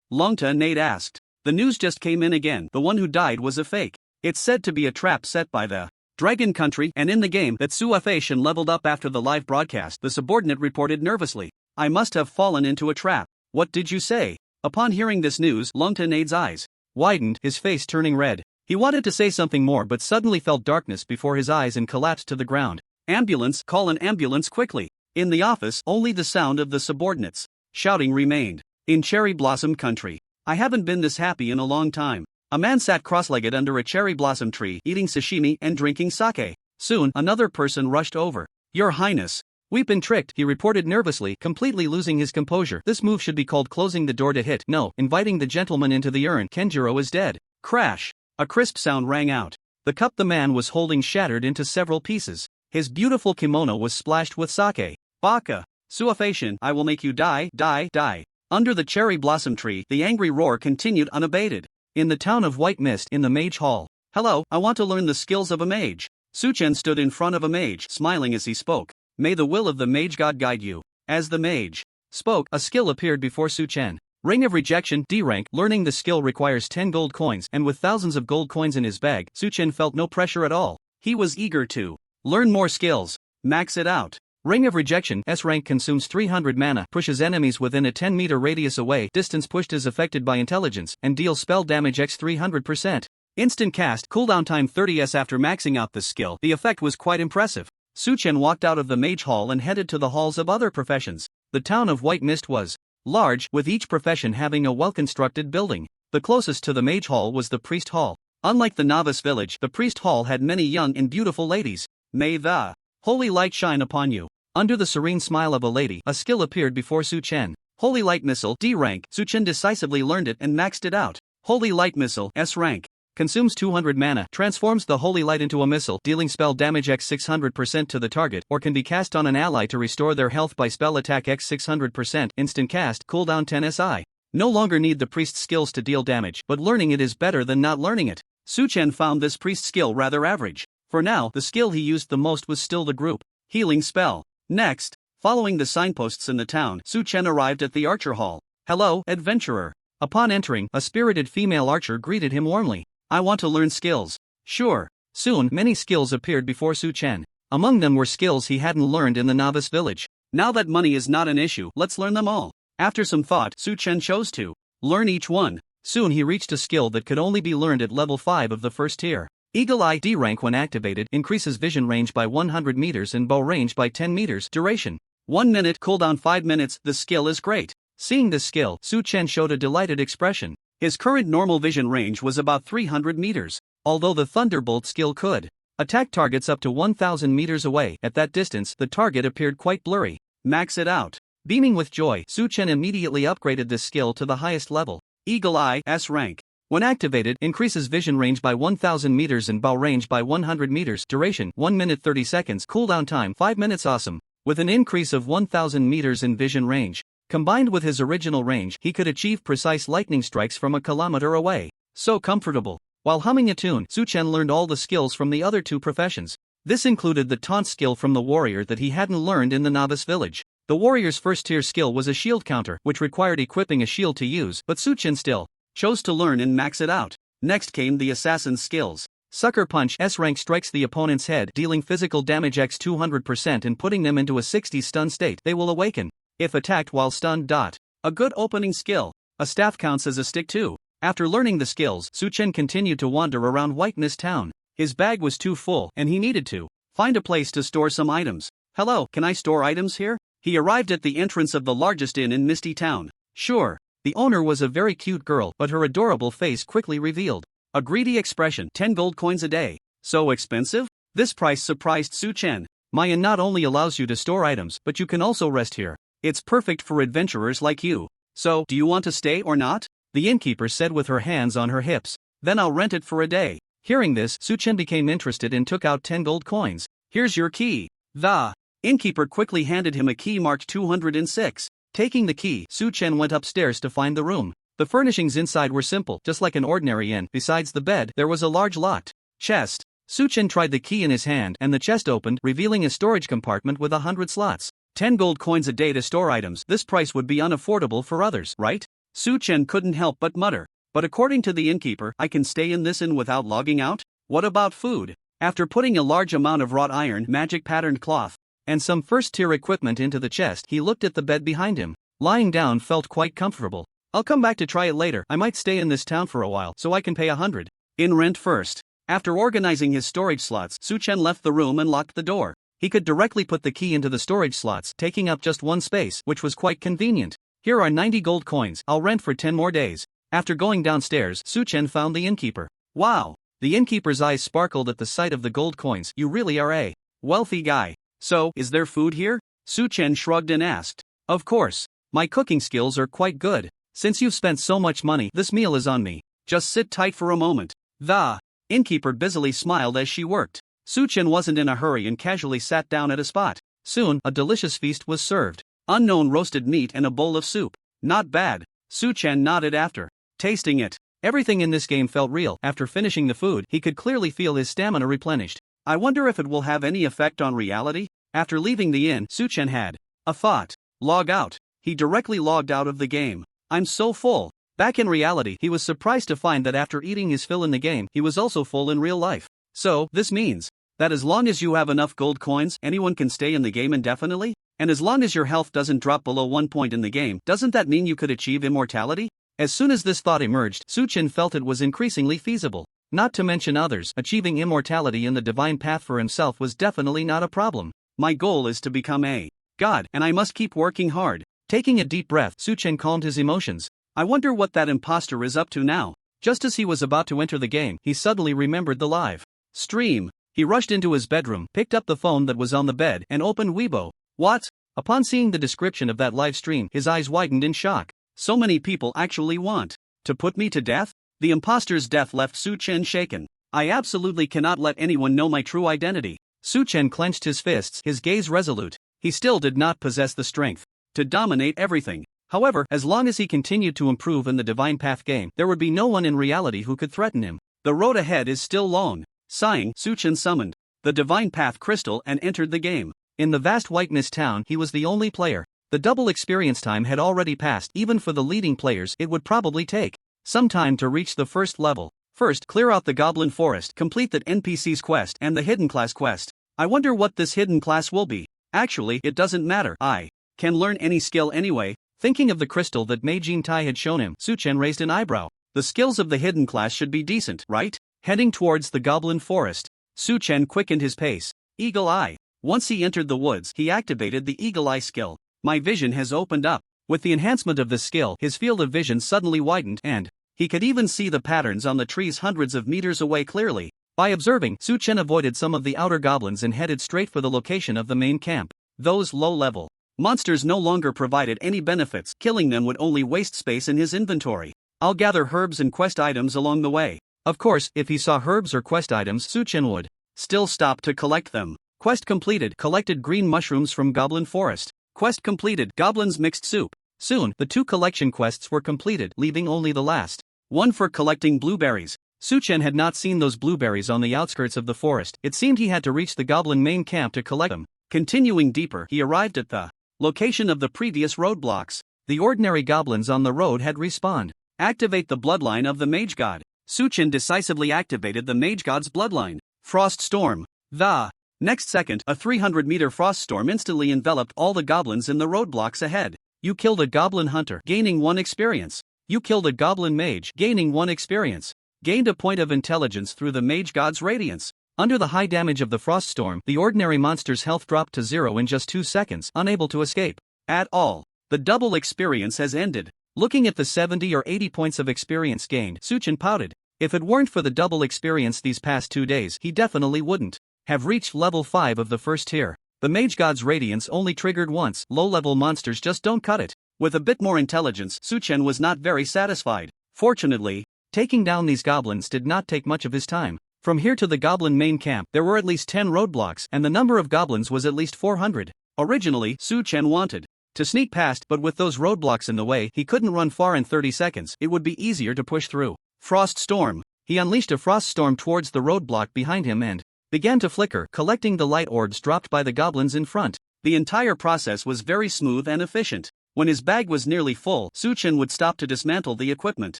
Longtanade asked. The news just came in again. The one who died was a fake. It's said to be a trap set by the Dragon Country, and in the game that Su Facian leveled up after the live broadcast, the subordinate reported nervously. I must have fallen into a trap. What did you say? Upon hearing this news, Longtanade's eyes widened, his face turning red. He wanted to say something more but suddenly felt darkness before his eyes and collapsed to the ground. Ambulance, call an ambulance quickly. In the office, only the sound of the subordinates shouting remained. In Cherry Blossom Country. I haven't been this happy in a long time. A man sat cross-legged under a cherry blossom tree, eating sashimi and drinking sake. Soon, another person rushed over. Your Highness. We've been tricked, he reported nervously, completely losing his composure. This move should be called closing the door to hit. No, inviting the gentleman into the urn. Kenjiro is dead. Crash. A crisp sound rang out. The cup the man was holding shattered into several pieces. His beautiful kimono was splashed with sake. Baka. Su Facian, I will make you die, die, die. Under the cherry blossom tree, the angry roar continued unabated. In the town of White Mist, in the Mage Hall. Hello, I want to learn the skills of a mage. Suchen stood in front of a mage, smiling as he spoke. May the will of the mage god guide you. As the mage spoke, a skill appeared before Suchen. Ring of Rejection, D rank. Learning the skill requires 10 gold coins, and with thousands of gold coins in his bag, Suchen felt no pressure at all. He was eager to learn more skills. Max it out. Ring of Rejection, S rank, consumes 300 mana, pushes enemies within a 10-meter radius away, distance pushed is affected by intelligence, and deals spell damage x 300%. Instant cast, cooldown time 30s. After maxing out this skill, the effect was quite impressive. Suchen walked out of the mage hall and headed to the halls of other professions. The town of White Mist was large, with each profession having a well-constructed building. The closest to the mage hall was the priest hall. Unlike the novice village, the priest hall had many young and beautiful ladies. May the holy light shine upon you. Under the serene smile of a lady, a skill appeared before Suchen. Holy Light Missile, D rank. Suchen decisively learned it and maxed it out. Holy Light Missile, S rank. Consumes 200 mana, transforms the holy light into a missile, dealing spell damage x 600% to the target, or can be cast on an ally to restore their health by spell attack x 600%. Instant cast, cooldown 10 SI. No longer need the priest's skills to deal damage, but learning it is better than not learning it. Suchen found this priest skill rather average. For now, the skill he used the most was still the group healing spell. Next, following the signposts in the town, Suchen arrived at the archer hall. Hello, adventurer. Upon entering, a spirited female archer greeted him warmly. I want to learn skills. Sure. Soon, many skills appeared before Suchen. Among them were skills he hadn't learned in the novice village. Now that money is not an issue, let's learn them all. After some thought, Suchen chose to learn each one. Soon he reached a skill that could only be learned at level 5 of the first tier. Eagle Eye, D rank. When activated, increases vision range by 100 meters and bow range by 10 meters. Duration 1 minute, cooldown 5 minutes. The skill is great. Seeing this skill, Suchen showed a delighted expression. His current normal vision range was about 300 meters. Although the Thunderbolt skill could attack targets up to 1,000 meters away, at that distance the target appeared quite blurry. Max it out. Beaming with joy, Suchen immediately upgraded this skill to the highest level. Eagle Eye, S rank. When activated, increases vision range by 1,000 meters and bow range by 100 meters. Duration 1 minute 30 seconds. Cooldown time 5 minutes. Awesome. With an increase of 1,000 meters in vision range, combined with his original range, he could achieve precise lightning strikes from a kilometer away. So comfortable. While humming a tune, Suchen learned all the skills from the other two professions. This included the taunt skill from the warrior that he hadn't learned in the novice village. The warrior's first-tier skill was a shield counter, which required equipping a shield to use, but Suchen still chose to learn and max it out. Next came the assassin's skills. Sucker Punch S-rank strikes the opponent's head, dealing physical damage x 200% and putting them into a 60 stun state. They will awaken if attacked while stunned. A good opening skill. A staff counts as a stick too. After learning the skills, Suchen continued to wander around Whiteness Town. His bag was too full, and he needed to find a place to store some items. Hello, can I store items here? He arrived at the entrance of the largest inn in Misty Town. Sure. The owner was a very cute girl, but her adorable face quickly revealed a greedy expression. 10 gold coins a day. So expensive? This price surprised Suchen. My inn not only allows you to store items, but you can also rest here. It's perfect for adventurers like you. So, do you want to stay or not? The innkeeper said with her hands on her hips. Then I'll rent it for a day. Hearing this, Suchen became interested and took out 10 gold coins. Here's your key. The innkeeper quickly handed him a key marked 206. Taking the key, Suchen went upstairs to find the room. The furnishings inside were simple, just like an ordinary inn. Besides the bed, there was a large locked chest. Suchen tried the key in his hand, and the chest opened, revealing a storage compartment with 100 slots. 10 gold coins a day to store items. This price would be unaffordable for others, right? Suchen couldn't help but mutter. But according to the innkeeper, I can stay in this inn without logging out? What about food? After putting a large amount of wrought iron, magic patterned cloth, and some first-tier equipment into the chest, he looked at the bed behind him. Lying down felt quite comfortable. I'll come back to try it later. I might stay in this town for a while, so I can pay 100 in rent first. After organizing his storage slots, Suchen left the room and locked the door. He could directly put the key into the storage slots, taking up just one space, which was quite convenient. Here are 90 gold coins. I'll rent for 10 more days. After going downstairs, Suchen found the innkeeper. Wow! The innkeeper's eyes sparkled at the sight of the gold coins. You really are a wealthy guy. So, is there food here? Suchen shrugged and asked. Of course. My cooking skills are quite good. Since you've spent so much money, this meal is on me. Just sit tight for a moment. The innkeeper busily smiled as she worked. Suchen wasn't in a hurry and casually sat down at a spot. Soon, a delicious feast was served. Unknown roasted meat and a bowl of soup. Not bad. Suchen nodded after tasting it. Everything in this game felt real. After finishing the food, he could clearly feel his stamina replenished. I wonder if it will have any effect on reality? After leaving the inn, Suchen had a thought. Log out. He directly logged out of the game. I'm so full. Back in reality, he was surprised to find that after eating his fill in the game, he was also full in real life. So, this means that as long as you have enough gold coins, anyone can stay in the game indefinitely? And as long as your health doesn't drop below 1 point in the game, doesn't that mean you could achieve immortality? As soon as this thought emerged, Suchen felt it was increasingly feasible. Not to mention others, achieving immortality in the divine path for himself was definitely not a problem. My goal is to become a god, and I must keep working hard. Taking a deep breath, Suchen calmed his emotions. I wonder what that imposter is up to now. Just as he was about to enter the game, he suddenly remembered the live stream. He rushed into his bedroom, picked up the phone that was on the bed, and opened Weibo. What? Upon seeing the description of that live stream, his eyes widened in shock. So many people actually want to put me to death? The imposter's death left Suchen shaken. I absolutely cannot let anyone know my true identity. Suchen clenched his fists, his gaze resolute. He still did not possess the strength to dominate everything. However, as long as he continued to improve in the Divine Path game, there would be no one in reality who could threaten him. The road ahead is still long. Sighing, Suchen summoned the Divine Path crystal and entered the game. In the vast Whiteness Town, he was the only player. The double experience time had already passed. Even for the leading players, it would probably take some time to reach the first level. First, clear out the Goblin Forest, complete the NPC's quest and the Hidden Class quest. I wonder what this hidden class will be. Actually, it doesn't matter. I can learn any skill anyway. Thinking of the crystal that Mage had shown him, Suchen raised an eyebrow. The skills of the hidden class should be decent, right? Heading towards the Goblin Forest, Suchen quickened his pace. Eagle Eye. Once he entered the woods, he activated the Eagle Eye skill. My vision has opened up. With the enhancement of this skill, his field of vision suddenly widened and he could even see the patterns on the trees hundreds of meters away clearly. By observing, Suchen avoided some of the outer goblins and headed straight for the location of the main camp. Those low-level monsters no longer provided any benefits. Killing them would only waste space in his inventory. I'll gather herbs and quest items along the way. Of course, if he saw herbs or quest items, Suchen would still stop to collect them. Quest completed. Collected green mushrooms from Goblin Forest. Quest completed. Goblins mixed soup. Soon, the 2 collection quests were completed, leaving only the last one for collecting blueberries. Suchen had not seen those blueberries on the outskirts of the forest. It seemed he had to reach the goblin main camp to collect them. Continuing deeper, he arrived at the location of the previous roadblocks. The ordinary goblins on the road had respawned. Activate the bloodline of the Mage God. Suchen decisively activated the Mage God's bloodline. Frost Storm. The next second, a 300-meter frost storm instantly enveloped all the goblins in the roadblocks ahead. You killed a goblin hunter, gaining 1 experience. You killed a goblin mage, gaining 1 experience. Gained a point of intelligence through the Mage God's radiance. Under the high damage of the frost storm, the ordinary monster's health dropped to 0 in just 2 seconds, unable to escape at all. The double experience has ended. Looking at the 70 or 80 points of experience gained, Suchen pouted. If it weren't for the double experience these past 2 days, he definitely wouldn't have reached level 5 of the first tier. The Mage God's radiance only triggered once. Low-level monsters just don't cut it. With a bit more intelligence, Suchen was not very satisfied. Fortunately, taking down these goblins did not take much of his time. From here to the goblin main camp, there were at least 10 roadblocks, and the number of goblins was at least 400. Originally, Suchen wanted to sneak past, but with those roadblocks in the way, he couldn't run far in 30 seconds. It would be easier to push through. Frost Storm. He unleashed a frost storm towards the roadblock behind him and began to flicker, collecting the light orbs dropped by the goblins in front. The entire process was very smooth and efficient. When his bag was nearly full, Suchen would stop to dismantle the equipment.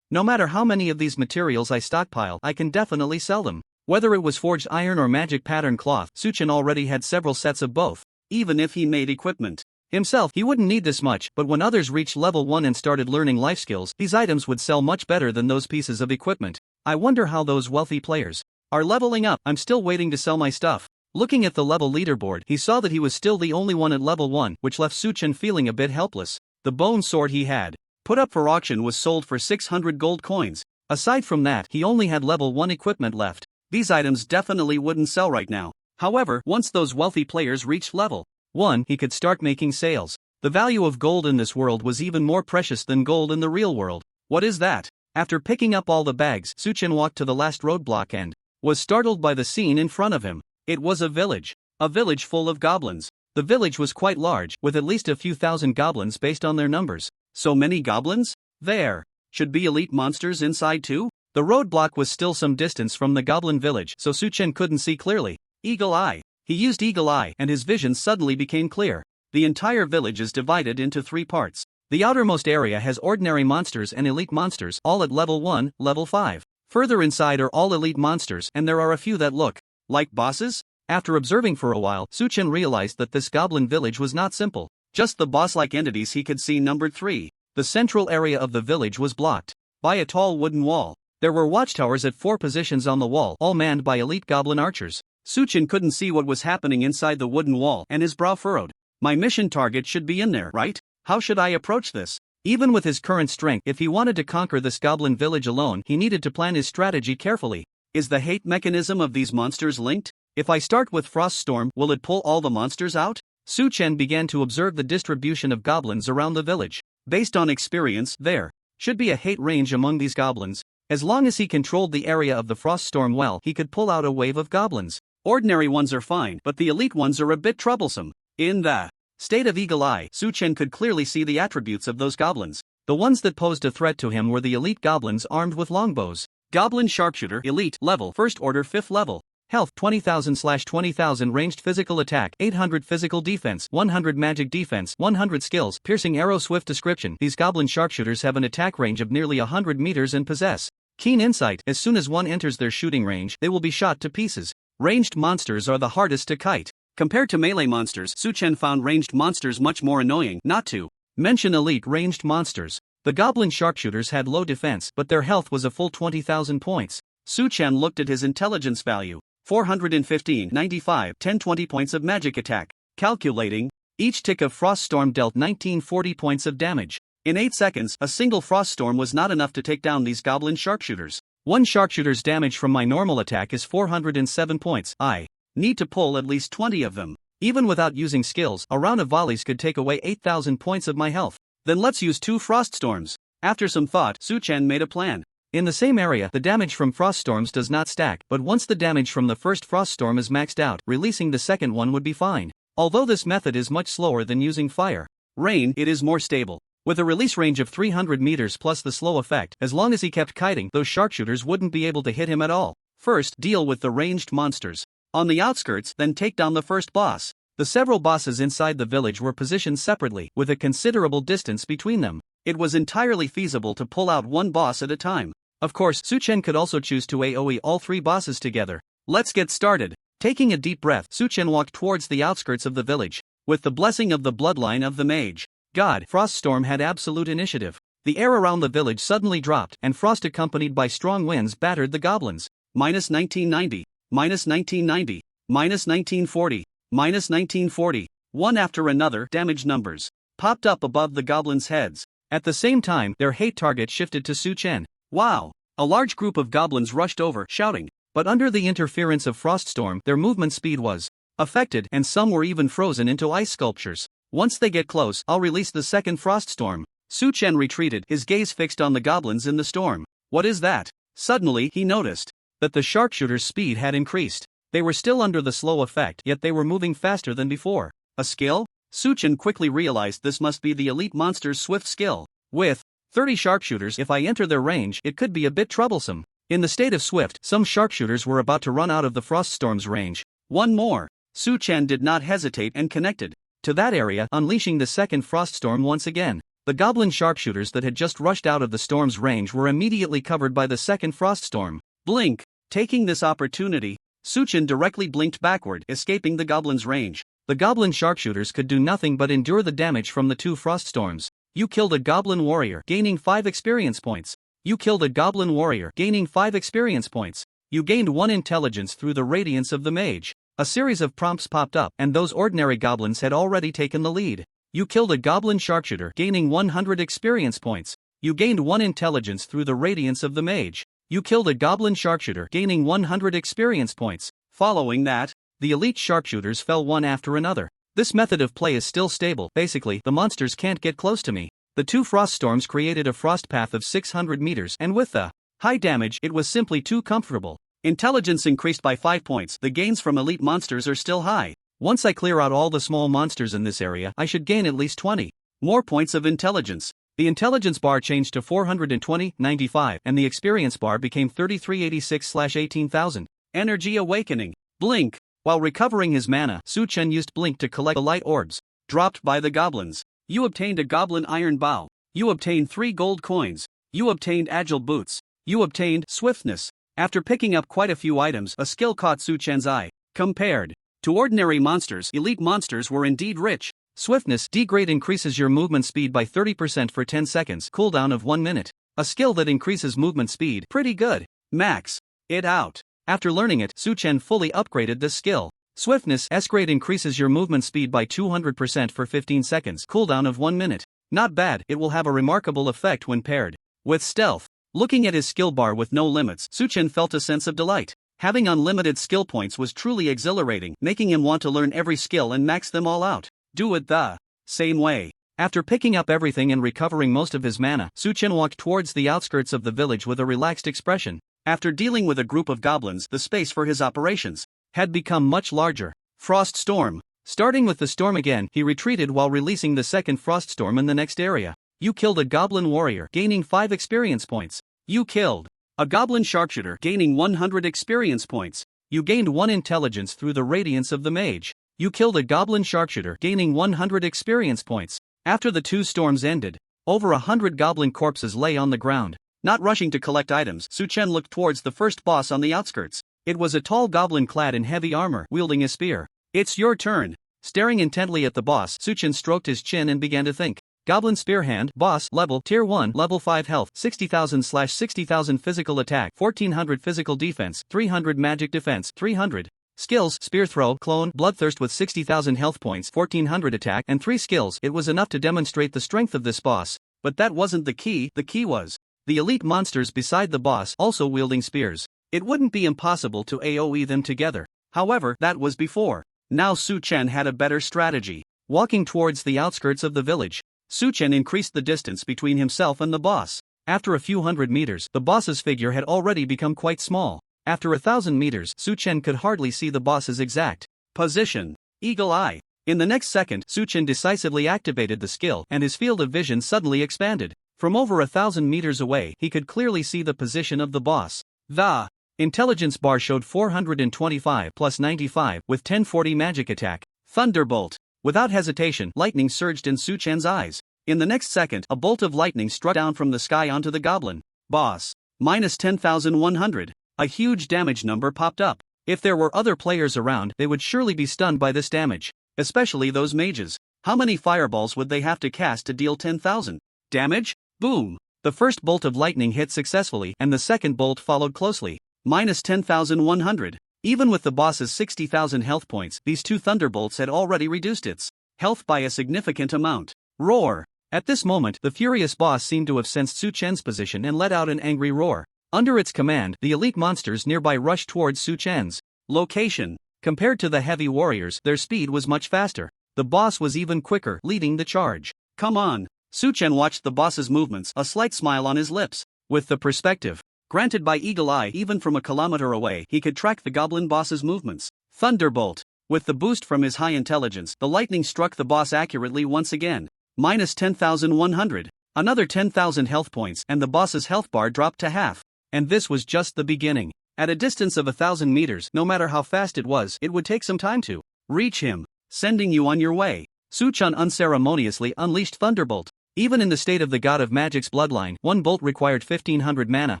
No matter how many of these materials I stockpile, I can definitely sell them. Whether it was forged iron or magic pattern cloth, Suchen already had several sets of both. Even if he made equipment himself, he wouldn't need this much, but when others reached level 1 and started learning life skills, these items would sell much better than those pieces of equipment. I wonder how those wealthy players are leveling up. I'm still waiting to sell my stuff. Looking at the level leaderboard, he saw that he was still the only one at level 1, which left Suchen feeling a bit helpless. The bone sword he had put up for auction was sold for 600 gold coins. Aside from that, he only had level 1 equipment left. These items definitely wouldn't sell right now. However, once those wealthy players reached level 1, he could start making sales. The value of gold in this world was even more precious than gold in the real world. What is that? After picking up all the bags, Suchen walked to the last roadblock and was startled by the scene in front of him. It was a village. A village full of goblins. The village was quite large, with at least a few thousand goblins based on their numbers. So many goblins? There should be elite monsters inside too? The roadblock was still some distance from the goblin village, so Suchen couldn't see clearly. Eagle Eye. He used Eagle Eye, and his vision suddenly became clear. The entire village is divided into 3 parts. The outermost area has ordinary monsters and elite monsters, all at level 1, level 5. Further inside are all elite monsters, and there are a few that look like bosses? After observing for a while, Suchen realized that this goblin village was not simple. Just the boss-like entities he could see numbered 3. The central area of the village was blocked by a tall wooden wall. There were watchtowers at 4 positions on the wall, all manned by elite goblin archers. Suchen couldn't see what was happening inside the wooden wall, and his brow furrowed. My mission target should be in there, right? How should I approach this? Even with his current strength, if he wanted to conquer this goblin village alone, he needed to plan his strategy carefully. Is the hate mechanism of these monsters linked? If I start with Frost Storm, will it pull all the monsters out? Suchen began to observe the distribution of goblins around the village. Based on experience, there should be a hate range among these goblins. As long as he controlled the area of the Frost Storm well, he could pull out a wave of goblins. Ordinary ones are fine, but the elite ones are a bit troublesome. In the state of Eagle Eye, Suchen could clearly see the attributes of those goblins. The ones that posed a threat to him were the elite goblins armed with longbows. Goblin Sharpshooter, Elite, Level, First Order 5th Level. Health 20,000/20,000 Ranged Physical Attack 800 Physical Defense 100 Magic Defense 100 Skills Piercing Arrow Swift Description. These goblin sharpshooters have an attack range of nearly 100 meters and possess keen insight. As soon as one enters their shooting range, they will be shot to pieces. Ranged monsters are the hardest to kite. Compared to melee monsters, Suchen found ranged monsters much more annoying, not to mention elite ranged monsters. The goblin sharpshooters had low defense, but their health was a full 20,000 points. Suchen looked at his intelligence value. 415, 95, 1020 points of magic attack. Calculating, each tick of Frost Storm dealt 1940 points of damage. In 8 seconds, a single Frost Storm was not enough to take down these goblin sharpshooters. One sharpshooter's damage from my normal attack is 407 points. I need to pull at least 20 of them. Even without using skills, a round of volleys could take away 8,000 points of my health. Then let's use 2 Frost Storms. After some thought, Suchen made a plan. In the same area, the damage from frost storms does not stack, but once the damage from the first frost storm is maxed out, releasing the second one would be fine. Although this method is much slower than using fire rain, it is more stable. With a release range of 300 meters plus the slow effect, as long as he kept kiting, those sharpshooters wouldn't be able to hit him at all. First, deal with the ranged monsters on the outskirts, then take down the first boss. The several bosses inside the village were positioned separately, with a considerable distance between them. It was entirely feasible to pull out one boss at a time. Of course, Suchen could also choose to AoE all three bosses together. Let's get started. Taking a deep breath, Suchen walked towards the outskirts of the village. With the blessing of the bloodline of the Mage God, Froststorm had absolute initiative. The air around the village suddenly dropped, and frost accompanied by strong winds battered the goblins. Minus 1990, minus 1990, minus 1940, minus 1940. One after another, damage numbers popped up above the goblins' heads. At the same time, their hate target shifted to Suchen. Wow! A large group of goblins rushed over, shouting. But under the interference of Froststorm, their movement speed was affected, and some were even frozen into ice sculptures. Once they get close, I'll release the second Froststorm. Suchen retreated, his gaze fixed on the goblins in the storm. What is that? Suddenly, he noticed that the sharpshooters' speed had increased. They were still under the slow effect, yet they were moving faster than before. A skill? Suchen quickly realized this must be the elite monster's swift skill. With 30 sharpshooters, if I enter their range, it could be a bit troublesome. In the state of Swift, some sharpshooters were about to run out of the Froststorm's range. One more. Suchen did not hesitate and connected to that area, unleashing the second Froststorm once again. The goblin sharpshooters that had just rushed out of the storm's range were immediately covered by the second Froststorm. Blink. Taking this opportunity, Suchen directly blinked backward, escaping the goblin's range. The goblin sharpshooters could do nothing but endure the damage from the two Froststorms. You killed a goblin warrior, gaining 5 experience points. You killed a goblin warrior, gaining 5 experience points. You gained 1 intelligence through the radiance of the mage. A series of prompts popped up, and those ordinary goblins had already taken the lead. You killed a goblin sharpshooter, gaining 100 experience points. You gained 1 intelligence through the radiance of the mage. You killed a goblin sharpshooter, gaining 100 experience points. Following that, the elite sharpshooters fell one after another. This method of play is still stable. Basically, the monsters can't get close to me. The two frost storms created a frost path of 600 meters, and with the high damage, it was simply too comfortable. Intelligence increased by 5 points. The gains from elite monsters are still high. Once I clear out all the small monsters in this area, I should gain at least 20 more points of intelligence. The intelligence bar changed to 420/95, and the experience bar became 3386/18,000. Energy awakening. Blink. While recovering his mana, Suchen used Blink to collect the light orbs dropped by the goblins. You obtained a goblin iron bow. You obtained 3 gold coins. You obtained agile boots. You obtained swiftness. After picking up quite a few items, a skill caught Suchen's eye. Compared to ordinary monsters, elite monsters were indeed rich. Swiftness degrade increases your movement speed by 30% for 10 seconds, cooldown of 1 minute. A skill that increases movement speed, pretty good. Max it out. After learning it, Suchen fully upgraded this skill. Swiftness S-grade increases your movement speed by 200% for 15 seconds, cooldown of 1 minute. Not bad, it will have a remarkable effect when paired with stealth. Looking at his skill bar with no limits, Suchen felt a sense of delight. Having unlimited skill points was truly exhilarating, making him want to learn every skill and max them all out. Do it the same way. After picking up everything and recovering most of his mana, Suchen walked towards the outskirts of the village with a relaxed expression. After dealing with a group of goblins, the space for his operations had become much larger. Frost Storm. Starting with the storm again, he retreated while releasing the second Frost Storm in the next area. You killed a goblin warrior, gaining 5 experience points. You killed a goblin sharpshooter, gaining 100 experience points. You gained 1 intelligence through the radiance of the mage. You killed a goblin sharpshooter, gaining 100 experience points. After the 2 storms ended, over 100 goblin corpses lay on the ground. Not rushing to collect items, Suchen looked towards the first boss on the outskirts. It was a tall goblin clad in heavy armor, wielding a spear. It's your turn. Staring intently at the boss, Suchen stroked his chin and began to think. Goblin Spearhand, boss, level, tier 1, level 5 health, 60,000/60,000 physical attack, 1400 physical defense, 300 magic defense, 300. Skills, Spear Throw, Clone, Bloodthirst with 60,000 health points, 1400 attack, and 3 skills. It was enough to demonstrate the strength of this boss. But that wasn't the key was the elite monsters beside the boss also wielding spears. It wouldn't be impossible to AoE them together. However, that was before. Now Suchen had a better strategy. Walking towards the outskirts of the village, Suchen increased the distance between himself and the boss. After a few hundred meters, the boss's figure had already become quite small. After 1,000 meters, Su Chen could hardly see the boss's exact position. Eagle eye. In the next second, Su Chen decisively activated the skill, and his field of vision suddenly expanded. From over 1,000 meters away, he could clearly see the position of the boss. The intelligence bar showed 425 plus 95 with 1040 magic attack. Thunderbolt. Without hesitation, lightning surged in Su Chen's eyes. In the next second, a bolt of lightning struck down from the sky onto the goblin boss. Minus 10,100. A huge damage number popped up. If there were other players around, they would surely be stunned by this damage. Especially those mages. How many fireballs would they have to cast to deal 10,000 damage? Boom! The first bolt of lightning hit successfully, and the second bolt followed closely. Minus 10,100. Even with the boss's 60,000 health points, these two thunderbolts had already reduced its health by a significant amount. Roar! At this moment, the furious boss seemed to have sensed Su Chen's position and let out an angry roar. Under its command, the elite monsters nearby rushed towards Su Chen's location. Compared to the heavy warriors, their speed was much faster. The boss was even quicker, leading the charge. Come on! Su Chen watched the boss's movements, a slight smile on his lips. With the perspective granted by Eagle Eye even from a kilometer away, he could track the goblin boss's movements. Thunderbolt. With the boost from his high intelligence, the lightning struck the boss accurately once again. Minus 10,100. Another 10,000 health points, and the boss's health bar dropped to half. And this was just the beginning. At a distance of 1,000 meters, no matter how fast it would take some time to reach him, sending you on your way. Su Chen unceremoniously unleashed Thunderbolt. Even in the state of the god of magic's bloodline, one bolt required 1,500 mana,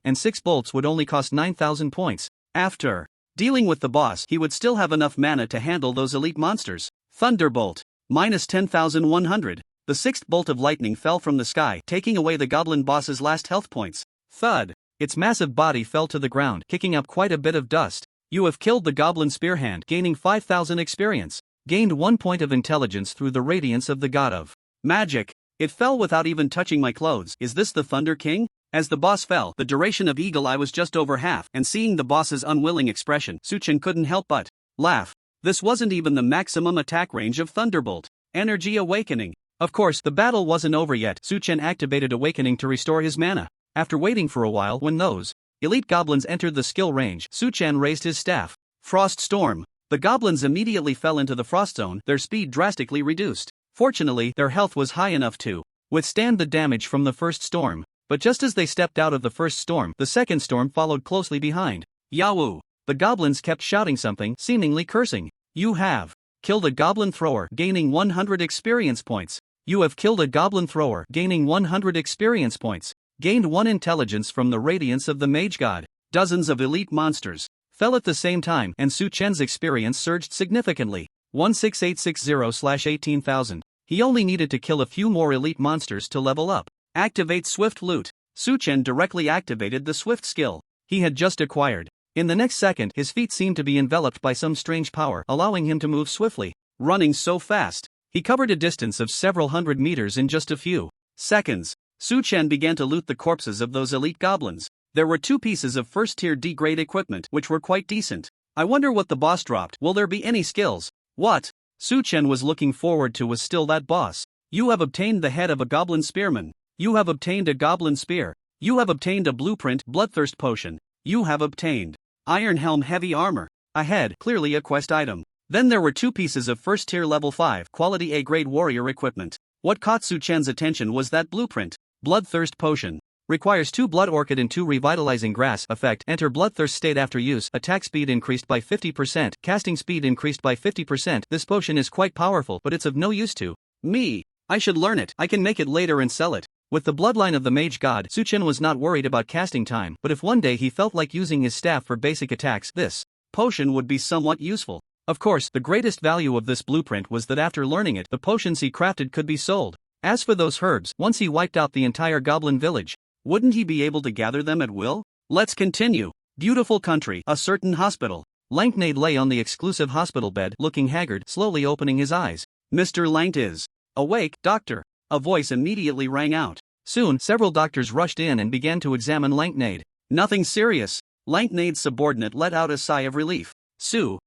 and 6 bolts would only cost 9,000 points. After dealing with the boss, he would still have enough mana to handle those elite monsters. Thunderbolt. Minus 10,100. The sixth bolt of lightning fell from the sky, taking away the goblin boss's last health points. Thud. Its massive body fell to the ground, kicking up quite a bit of dust. You have killed the goblin spearhand, gaining 5,000 experience. Gained 1 point of intelligence through the radiance of the god of magic. It fell without even touching my clothes. Is this the Thunder King? As the boss fell, the duration of Eagle Eye was just over half, and seeing the boss's unwilling expression, Su Chen couldn't help but laugh. This wasn't even the maximum attack range of Thunderbolt. Energy Awakening. Of course, the battle wasn't over yet. Su Chen activated Awakening to restore his mana. After waiting for a while, when those elite goblins entered the skill range, Su Chen raised his staff. Frost Storm. The goblins immediately fell into the frost zone, their speed drastically reduced. Fortunately, their health was high enough to withstand the damage from the first storm. But just as they stepped out of the first storm, the second storm followed closely behind. Yahoo! The goblins kept shouting something, seemingly cursing. You have killed a goblin thrower, gaining 100 experience points. You have killed a goblin thrower, gaining 100 experience points. Gained 1 intelligence from the radiance of the mage god. Dozens of elite monsters fell at the same time, and Su Chen's experience surged significantly. 16860/18,000. He only needed to kill a few more elite monsters to level up. Activate Swift Loot. Su Chen directly activated the Swift skill he had just acquired. In the next second, his feet seemed to be enveloped by some strange power, allowing him to move swiftly. Running so fast, he covered a distance of several hundred meters in just a few seconds. Su Chen began to loot the corpses of those elite goblins. There were 2 pieces of first-tier D-grade equipment, which were quite decent. I wonder what the boss dropped. Will there be any skills? What Su Chen was looking forward to was still that boss. You have obtained the head of a goblin spearman. You have obtained a goblin spear. You have obtained a blueprint bloodthirst potion. You have obtained Iron Helm heavy armor. A head, clearly a quest item. Then there were 2 pieces of first-tier level 5 quality A-grade warrior equipment. What caught Su Chen's attention was that blueprint. Bloodthirst potion. Requires 2 blood orchid and 2 revitalizing grass. Effect: enter bloodthirst state after use. Attack speed increased by 50%. Casting speed increased by 50%. This potion is quite powerful, but it's of no use to me. I should learn it. I can make it later and sell it. With the bloodline of the mage god, Su Chen was not worried about casting time, but if one day he felt like using his staff for basic attacks, this potion would be somewhat useful. Of course, the greatest value of this blueprint was that after learning it, the potions he crafted could be sold. As for those herbs, once he wiped out the entire goblin village, wouldn't he be able to gather them at will? Let's continue. Beautiful country, a certain hospital. Lanknade lay on the exclusive hospital bed, looking haggard, slowly opening his eyes. Mr. Lankt is awake, doctor. A voice immediately rang out. Soon, several doctors rushed in and began to examine Lanknade. Nothing serious. Lanknade's subordinate let out a sigh of relief. Su.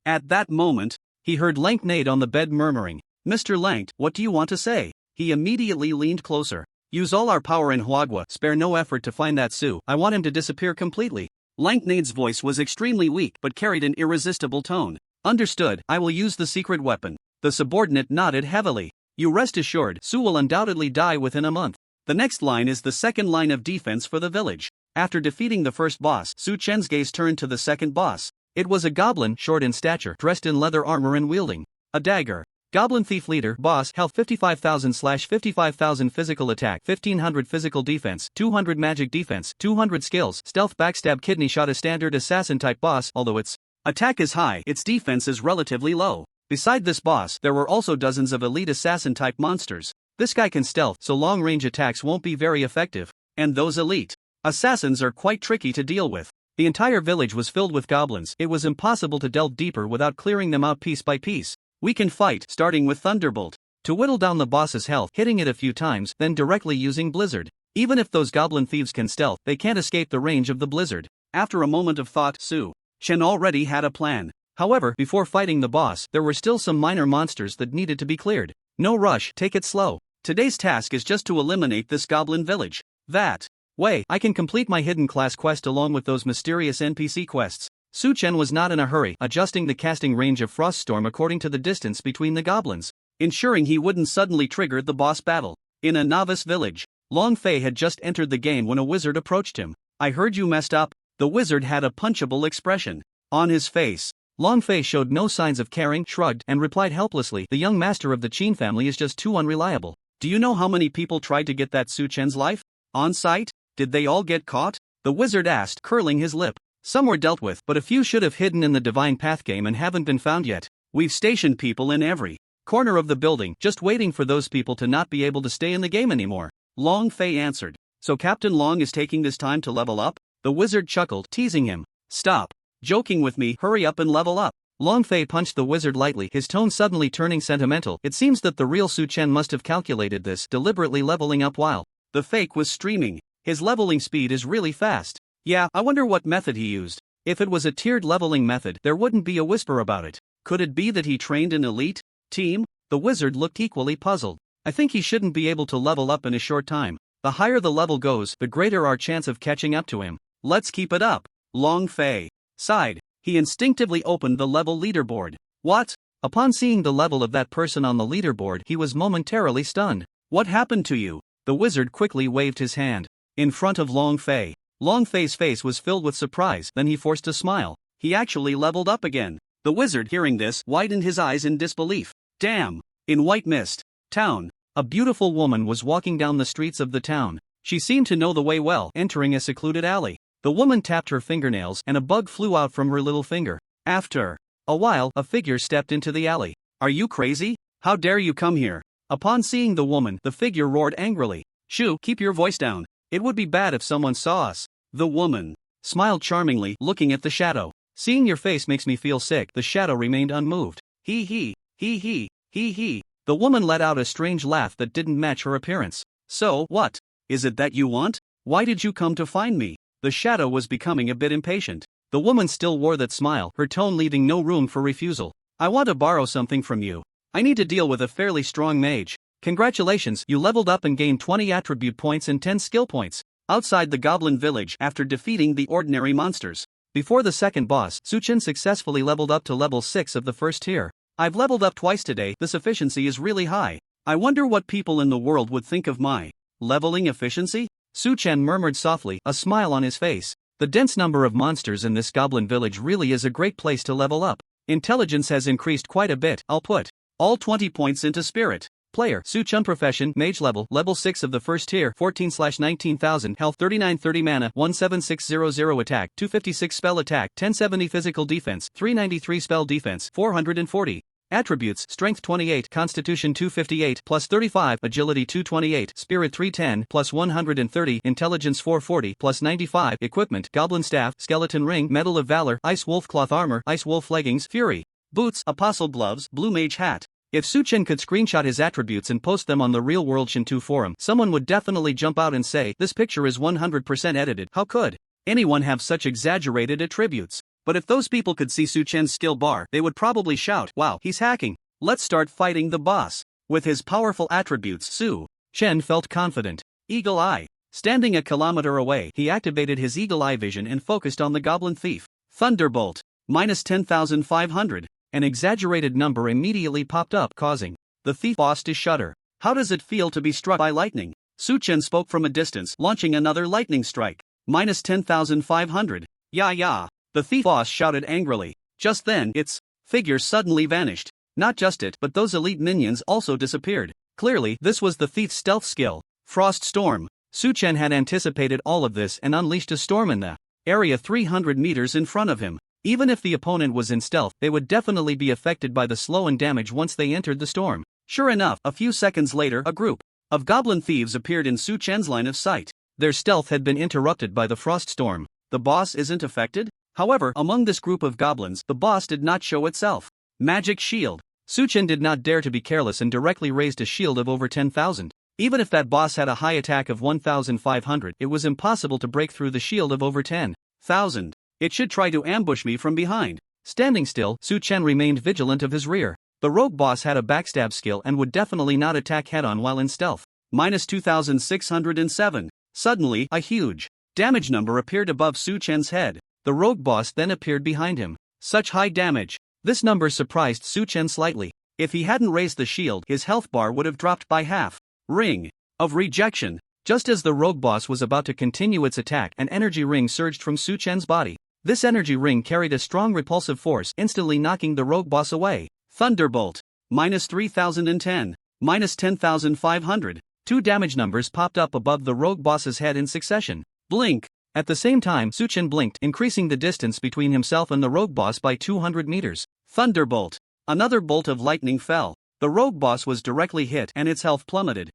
At that moment, he heard Lanknade on the bed murmuring, Mr. Lankt, what do you want to say? He immediately leaned closer. Use all our power in Huagua, spare no effort to find that Su. I want him to disappear completely. Langnade's voice was extremely weak but carried an irresistible tone. Understood, I will use the secret weapon. The subordinate nodded heavily. You rest assured, Su will undoubtedly die within a month. The next line is the second line of defense for the village. After defeating the first boss, Su Chen's gaze turned to the second boss. It was a goblin, short in stature, dressed in leather armor and wielding a dagger. Goblin Thief Leader, Boss, Health 55,000/55,000 Physical Attack, 1500 Physical Defense, 200 Magic Defense, 200 Skills, Stealth Backstab Kidney Shot. A standard assassin type boss, although its attack is high, its defense is relatively low. Beside this boss, there were also dozens of elite assassin type monsters. This guy can stealth, so long range attacks won't be very effective. And those elite assassins are quite tricky to deal with. The entire village was filled with goblins. It was impossible to delve deeper without clearing them out piece by piece. We can fight, starting with Thunderbolt. To whittle down the boss's health, hitting it a few times, then directly using Blizzard. Even if those goblin thieves can stealth, they can't escape the range of the Blizzard. After a moment of thought, Su Chen already had a plan. However, before fighting the boss, there were still some minor monsters that needed to be cleared. No rush, take it slow. Today's task is just to eliminate this goblin village. That way, I can complete my hidden class quest along with those mysterious NPC quests. Su Chen was not in a hurry, adjusting the casting range of Froststorm according to the distance between the goblins, ensuring he wouldn't suddenly trigger the boss battle. In a novice village, Long Fei had just entered the game when a wizard approached him. I heard you messed up. The wizard had a punchable expression on his face. Long Fei showed no signs of caring, shrugged, and replied helplessly, the young master of the Qin family is just too unreliable. Do you know how many people tried to get that Su Chen's life? On sight? Did they all get caught? The wizard asked, curling his lip. Some were dealt with, but a few should have hidden in the Divine Path game and haven't been found yet. We've stationed people in every corner of the building, just waiting for those people to not be able to stay in the game anymore. Long Fei answered. So Captain Long is taking this time to level up? The wizard chuckled, teasing him. Stop joking with me, hurry up and level up. Long Fei punched the wizard lightly, his tone suddenly turning sentimental. It seems that the real Su Chen must have calculated this, deliberately leveling up while the fake was streaming. His leveling speed is really fast. Yeah, I wonder what method he used. If it was a tiered leveling method, there wouldn't be a whisper about it. Could it be that he trained an elite team? The wizard looked equally puzzled. I think he shouldn't be able to level up in a short time. The higher the level goes, the greater our chance of catching up to him. Let's keep it up. Long Fei sighed. He instinctively opened the level leaderboard. What? Upon seeing the level of that person on the leaderboard, he was momentarily stunned. What happened to you? The wizard quickly waved his hand in front of Long Fei. Long Fei's face was filled with surprise, then he forced a smile. He actually leveled up again. The wizard, hearing this, widened his eyes in disbelief. Damn! In White Mist Town, a beautiful woman was walking down the streets of the town. She seemed to know the way well, entering a secluded alley. The woman tapped her fingernails and a bug flew out from her little finger. After a while, a figure stepped into the alley. Are you crazy? How dare you come here? Upon seeing the woman, the figure roared angrily. Shoo, keep your voice down. It would be bad if someone saw us. The woman smiled charmingly, looking at the shadow. Seeing your face makes me feel sick. The shadow remained unmoved. Hee hee, hee hee, hee hee. The woman let out a strange laugh that didn't match her appearance. So, what is it that you want? Why did you come to find me? The shadow was becoming a bit impatient. The woman still wore that smile, her tone leaving no room for refusal. I want to borrow something from you. I need to deal with a fairly strong mage. Congratulations, you leveled up and gained 20 attribute points and 10 skill points. Outside the goblin village, after defeating the ordinary monsters. Before the second boss, Su Chen successfully leveled up to level 6 of the first tier. I've leveled up twice today, this efficiency is really high. I wonder what people in the world would think of my leveling efficiency? Su Chen murmured softly, a smile on his face. The dense number of monsters in this goblin village really is a great place to level up. Intelligence has increased quite a bit. I'll put all 20 points into spirit. Player, Su Chen profession, mage level 6 of the first tier, 14/19,000, health 3930 mana, 17600 attack, 256 spell attack, 1070 physical defense, 393 spell defense, 440. Attributes, strength 28, constitution 258, plus 35, agility 228, spirit 310, plus 130, intelligence 440, plus 95, equipment, goblin staff, skeleton ring, medal of valor, ice wolf cloth armor, ice wolf leggings, fury, boots, apostle gloves, blue mage hat. If Su Chen could screenshot his attributes and post them on the real-world Shinto forum, someone would definitely jump out and say, this picture is 100% edited. How could anyone have such exaggerated attributes? But if those people could see Su Chen's skill bar, they would probably shout, wow, he's hacking. Let's start fighting the boss. With his powerful attributes, Su Chen felt confident. Eagle Eye. Standing a kilometer away, he activated his eagle eye vision and focused on the goblin thief. Thunderbolt. Minus 10,500. An exaggerated number immediately popped up, causing the thief boss to shudder. How does it feel to be struck by lightning? Su-chen spoke from a distance, launching another lightning strike. Minus 10,500. Yeah. The thief boss shouted angrily. Just then, its figure suddenly vanished. Not just it, but those elite minions also disappeared. Clearly, this was the thief's stealth skill. Frost Storm. Su-chen had anticipated all of this and unleashed a storm in the area 300 meters in front of him. Even if the opponent was in stealth, they would definitely be affected by the slow and damage once they entered the storm. Sure enough, a few seconds later, a group of goblin thieves appeared in Su-chen's line of sight. Their stealth had been interrupted by the frost storm. The boss isn't affected? However, among this group of goblins, the boss did not show itself. Magic Shield. Su-chen did not dare to be careless and directly raised a shield of over 10,000. Even if that boss had a high attack of 1,500, it was impossible to break through the shield of over 10,000. It should try to ambush me from behind. Standing still, Su-chen remained vigilant of his rear. The rogue boss had a backstab skill and would definitely not attack head-on while in stealth. Minus 2,607. Suddenly, a huge damage number appeared above Su-chen's head. The rogue boss then appeared behind him. Such high damage. This number surprised Su-chen slightly. If he hadn't raised the shield, his health bar would have dropped by half. Ring of Rejection. Just as the rogue boss was about to continue its attack, an energy ring surged from Su-chen's body. This energy ring carried a strong repulsive force, instantly knocking the rogue boss away. Thunderbolt. Minus 3,010. Minus 10,500. Two damage numbers popped up above the rogue boss's head in succession. Blink. At the same time, Su-chen blinked, increasing the distance between himself and the rogue boss by 200 meters. Thunderbolt. Another bolt of lightning fell. The rogue boss was directly hit and its health plummeted.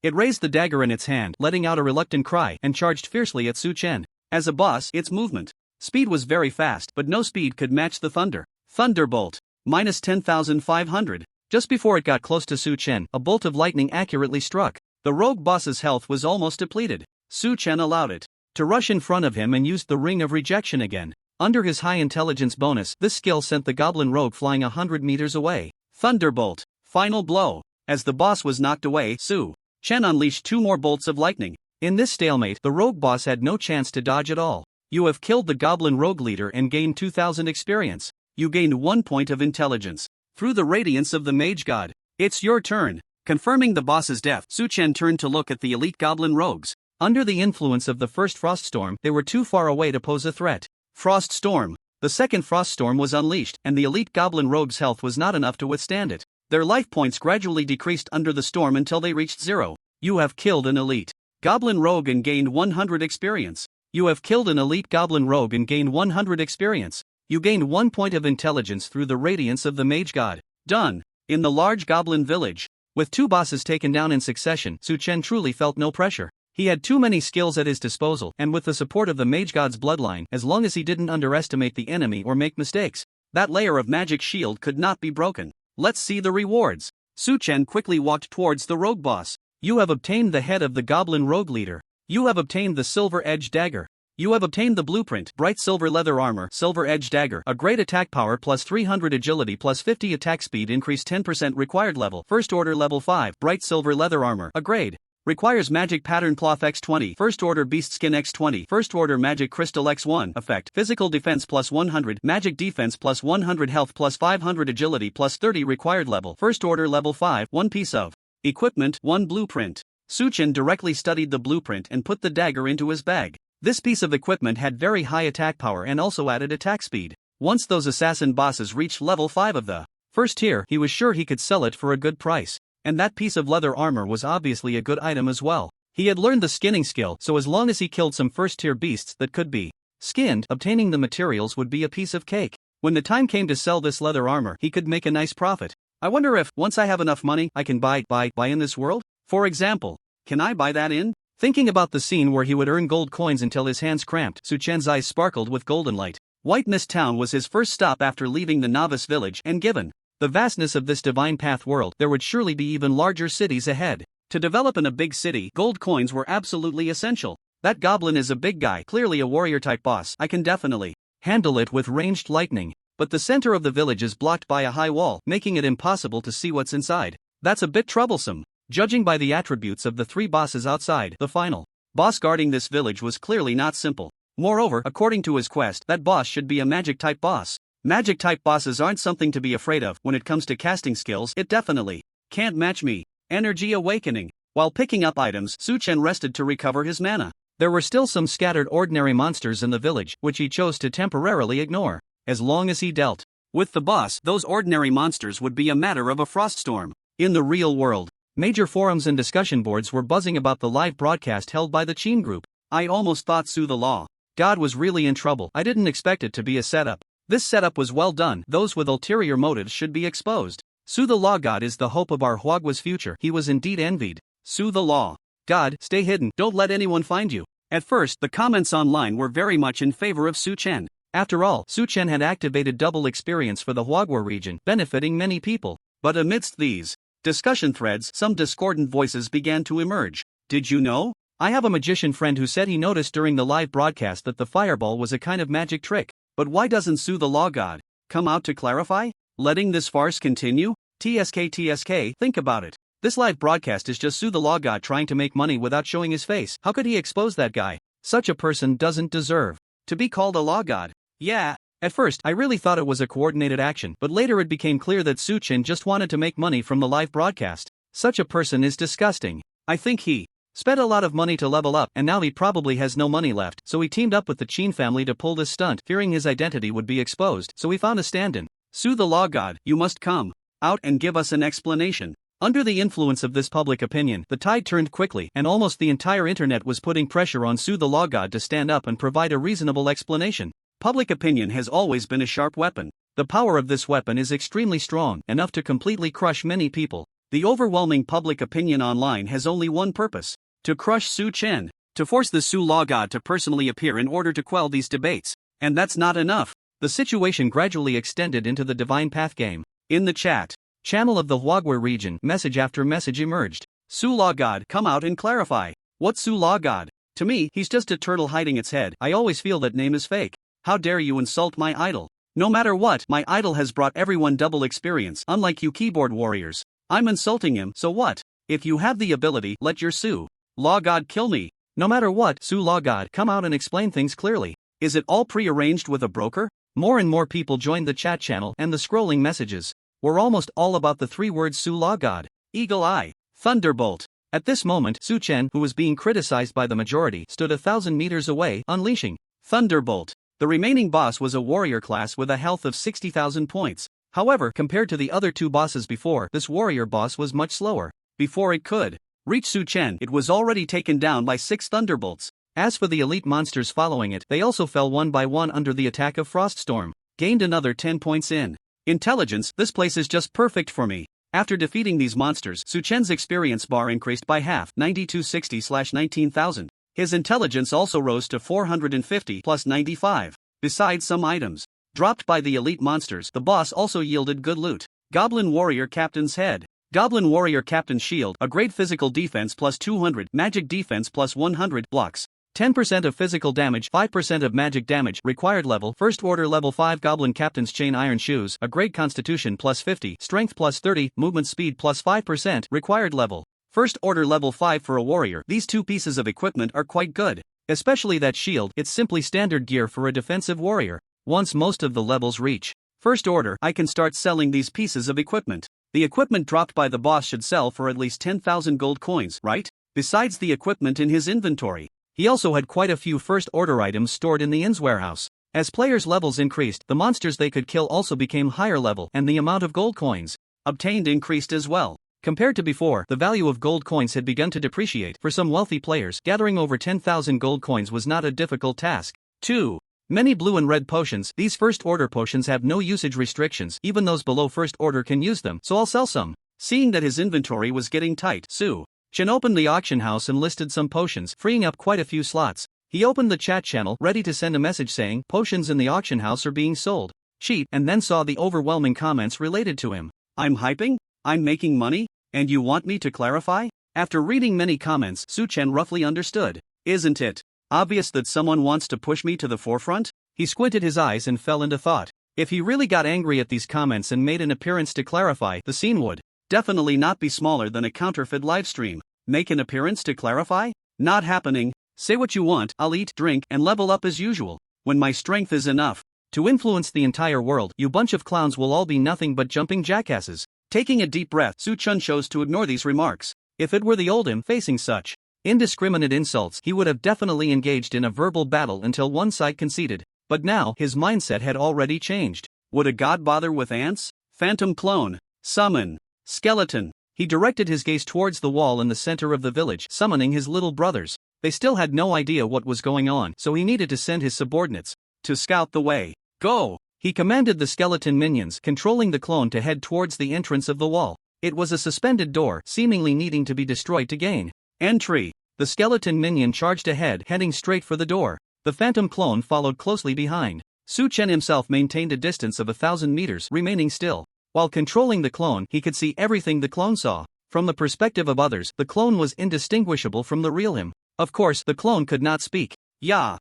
It raised the dagger in its hand, letting out a reluctant cry, and charged fiercely at Su-chen. As a boss, its movement speed was very fast, but no speed could match the thunder. Thunderbolt. Minus 10,500. Just before it got close to Su-chen, a bolt of lightning accurately struck. The rogue boss's health was almost depleted. Su-chen allowed it to rush in front of him and used the Ring of Rejection again. Under his high intelligence bonus, this skill sent the goblin rogue flying 100 meters away. Thunderbolt. Final blow. As the boss was knocked away, Su-chen unleashed two more bolts of lightning. In this stalemate, the rogue boss had no chance to dodge at all. You have killed the goblin rogue leader and gained 2,000 experience. You gained 1 point of intelligence. Through the radiance of the mage god, it's your turn. Confirming the boss's death, Su-chen turned to look at the elite goblin rogues. Under the influence of the first frost storm, they were too far away to pose a threat. Frost storm. The second frost storm was unleashed, and the elite goblin rogue's health was not enough to withstand it. Their life points gradually decreased under the storm until they reached 0. You have killed an elite goblin rogue and gained 100 experience. You have killed an elite goblin rogue and gained 100 experience. You gained 1 point of intelligence through the radiance of the mage god. Done. In the large goblin village. With two bosses taken down in succession, Su-chen truly felt no pressure. He had too many skills at his disposal, and with the support of the mage god's bloodline, as long as he didn't underestimate the enemy or make mistakes, that layer of magic shield could not be broken. Let's see the rewards. Su-chen quickly walked towards the rogue boss. You have obtained the head of the goblin rogue leader. You have obtained the silver edge dagger. You have obtained the blueprint, bright silver leather armor, silver edge dagger, a great attack power plus 300 agility plus 50 attack speed, increase 10% required level, first order level 5, bright silver leather armor, a grade. Requires magic pattern cloth x20, first order beast skin x20, first order magic crystal x1, effect, physical defense plus 100, magic defense plus 100, health plus 500, agility plus 30 required level, first order level 5, one piece of equipment, one blueprint. Su-chen directly studied the blueprint and put the dagger into his bag. This piece of equipment had very high attack power and also added attack speed. Once those assassin bosses reached level 5 of the first tier, he was sure he could sell it for a good price. And that piece of leather armor was obviously a good item as well. He had learned the skinning skill, so as long as he killed some first-tier beasts that could be skinned, obtaining the materials would be a piece of cake. When the time came to sell this leather armor, he could make a nice profit. I wonder if, once I have enough money, I can buy in this world? For example, can I buy that in? Thinking about the scene where he would earn gold coins until his hands cramped, Su-chen's eyes sparkled with golden light. White Mist Town was his first stop after leaving the novice village, and given the vastness of this divine path world, there would surely be even larger cities ahead. To develop in a big city, gold coins were absolutely essential. That goblin is a big guy, clearly a warrior-type boss. I can definitely handle it with ranged lightning. But the center of the village is blocked by a high wall, making it impossible to see what's inside. That's a bit troublesome. Judging by the attributes of the three bosses outside, the final boss guarding this village was clearly not simple. Moreover, according to his quest, that boss should be a magic-type boss. Magic-type bosses aren't something to be afraid of. When it comes to casting skills, it definitely can't match me. Energy awakening. While picking up items, Su-chen rested to recover his mana. There were still some scattered ordinary monsters in the village, which he chose to temporarily ignore. As long as he dealt with the boss, those ordinary monsters would be a matter of a frost storm. In the real world, major forums and discussion boards were buzzing about the live broadcast held by the Chin group. I almost thought Su the Law God was really in trouble. I didn't expect it to be a setup. This setup was well done. Those with ulterior motives should be exposed. Su the Law God is the hope of our Huagua's future. He was indeed envied. Su the Law God, stay hidden, don't let anyone find you. At first, the comments online were very much in favor of Su-chen. After all, Su-chen had activated double experience for the Huagua region, benefiting many people. But amidst these discussion threads, some discordant voices began to emerge. Did you know? I have a magician friend who said he noticed during the live broadcast that the fireball was a kind of magic trick. But why doesn't Su the Law God come out to clarify? Letting this farce continue? TSK, think about it. This live broadcast is just Su the Law God trying to make money without showing his face. How could he expose that guy? Such a person doesn't deserve to be called a law god. Yeah. At first, I really thought it was a coordinated action, but later it became clear that Su-chen just wanted to make money from the live broadcast. Such a person is disgusting. I think he spent a lot of money to level up, and now he probably has no money left, so he teamed up with the Chin family to pull this stunt, fearing his identity would be exposed, so he found a stand-in. Su the Law God, you must come out and give us an explanation. Under the influence of this public opinion, the tide turned quickly, and almost the entire internet was putting pressure on Su the Law God to stand up and provide a reasonable explanation. Public opinion has always been a sharp weapon. The power of this weapon is extremely strong, enough to completely crush many people. The overwhelming public opinion online has only one purpose: to crush Su-chen, to force the Su Law God to personally appear in order to quell these debates. And that's not enough. The situation gradually extended into the Divine Path game. In the chat channel of the Huagua region, message after message emerged. Su Law God, come out and clarify. What's Su Law God? To me, he's just a turtle hiding its head. I always feel that name is fake. How dare you insult my idol? No matter what, my idol has brought everyone double experience, unlike you keyboard warriors. I'm insulting him, so what? If you have the ability, let your Su Law God kill me. No matter what, Su Law God, come out and explain things clearly. Is it all pre-arranged with a broker? More and more people joined the chat channel, and the scrolling messages were almost all about the three words Su Law God. Eagle Eye. Thunderbolt. At this moment, Su-chen, who was being criticized by the majority, stood 1,000 meters away, unleashing Thunderbolt. The remaining boss was a warrior class with a health of 60,000 points. However, compared to the other two bosses before, this warrior boss was much slower. Before it could reach Su-chen, it was already taken down by 6 thunderbolts. As for the elite monsters following it, they also fell one by one under the attack of Froststorm. Gained another 10 points in intelligence. This place is just perfect for me. After defeating these monsters, Su-chen's experience bar increased by half, 9260/19,000. His intelligence also rose to 450 plus 95. Besides some items dropped by the elite monsters, the boss also yielded good loot. Goblin Warrior Captain's Head. Goblin Warrior Captain's Shield, a great physical defense plus 200, magic defense plus 100, blocks 10% of physical damage, 5% of magic damage, required level, first order level 5. Goblin Captain's Chain Iron Shoes, a great constitution plus 50, strength plus 30, movement speed plus 5%, required level. First order level 5 for a warrior. These two pieces of equipment are quite good. Especially that shield, it's simply standard gear for a defensive warrior. Once most of the levels reach first order, I can start selling these pieces of equipment. The equipment dropped by the boss should sell for at least 10,000 gold coins, right? Besides the equipment in his inventory, he also had quite a few first order items stored in the inn's warehouse. As players' levels increased, the monsters they could kill also became higher level, and the amount of gold coins obtained increased as well. Compared to before, the value of gold coins had begun to depreciate. For some wealthy players, gathering over 10,000 gold coins was not a difficult task. 2. Many blue and red potions. These first order potions have no usage restrictions, even those below first order can use them, so I'll sell some. Seeing that his inventory was getting tight, Su-chen opened the auction house and listed some potions, freeing up quite a few slots. He opened the chat channel, ready to send a message saying, potions in the auction house are being sold cheap, and then saw the overwhelming comments related to him. I'm hyping? I'm making money? And you want me to clarify? After reading many comments, Su-chen roughly understood. Isn't it obvious that someone wants to push me to the forefront? He squinted his eyes and fell into thought. If he really got angry at these comments and made an appearance to clarify, the scene would Definitely not be smaller than a counterfeit livestream. Make an appearance to clarify? Not happening. Say what you want, I'll eat, drink, and level up as usual. When my strength is enough to influence the entire world, you bunch of clowns will all be nothing but jumping jackasses. Taking a deep breath, Su-chun chose to ignore these remarks. If it were the old him facing such indiscriminate insults, he would have definitely engaged in a verbal battle until one side conceded. But now, his mindset had already changed. Would a god bother with ants? Phantom clone. Summon. Skeleton. He directed his gaze towards the wall in the center of the village, summoning his little brothers. They still had no idea what was going on, so he needed to send his subordinates to scout the way. Go! He commanded the skeleton minions, controlling the clone to head towards the entrance of the wall. It was a suspended door, seemingly needing to be destroyed to gain entry. The skeleton minion charged ahead, heading straight for the door. The phantom clone followed closely behind. Su-chen himself maintained a distance of 1,000 meters, remaining still. While controlling the clone, he could see everything the clone saw. From the perspective of others, the clone was indistinguishable from the real him. Of course, the clone could not speak. Yeah.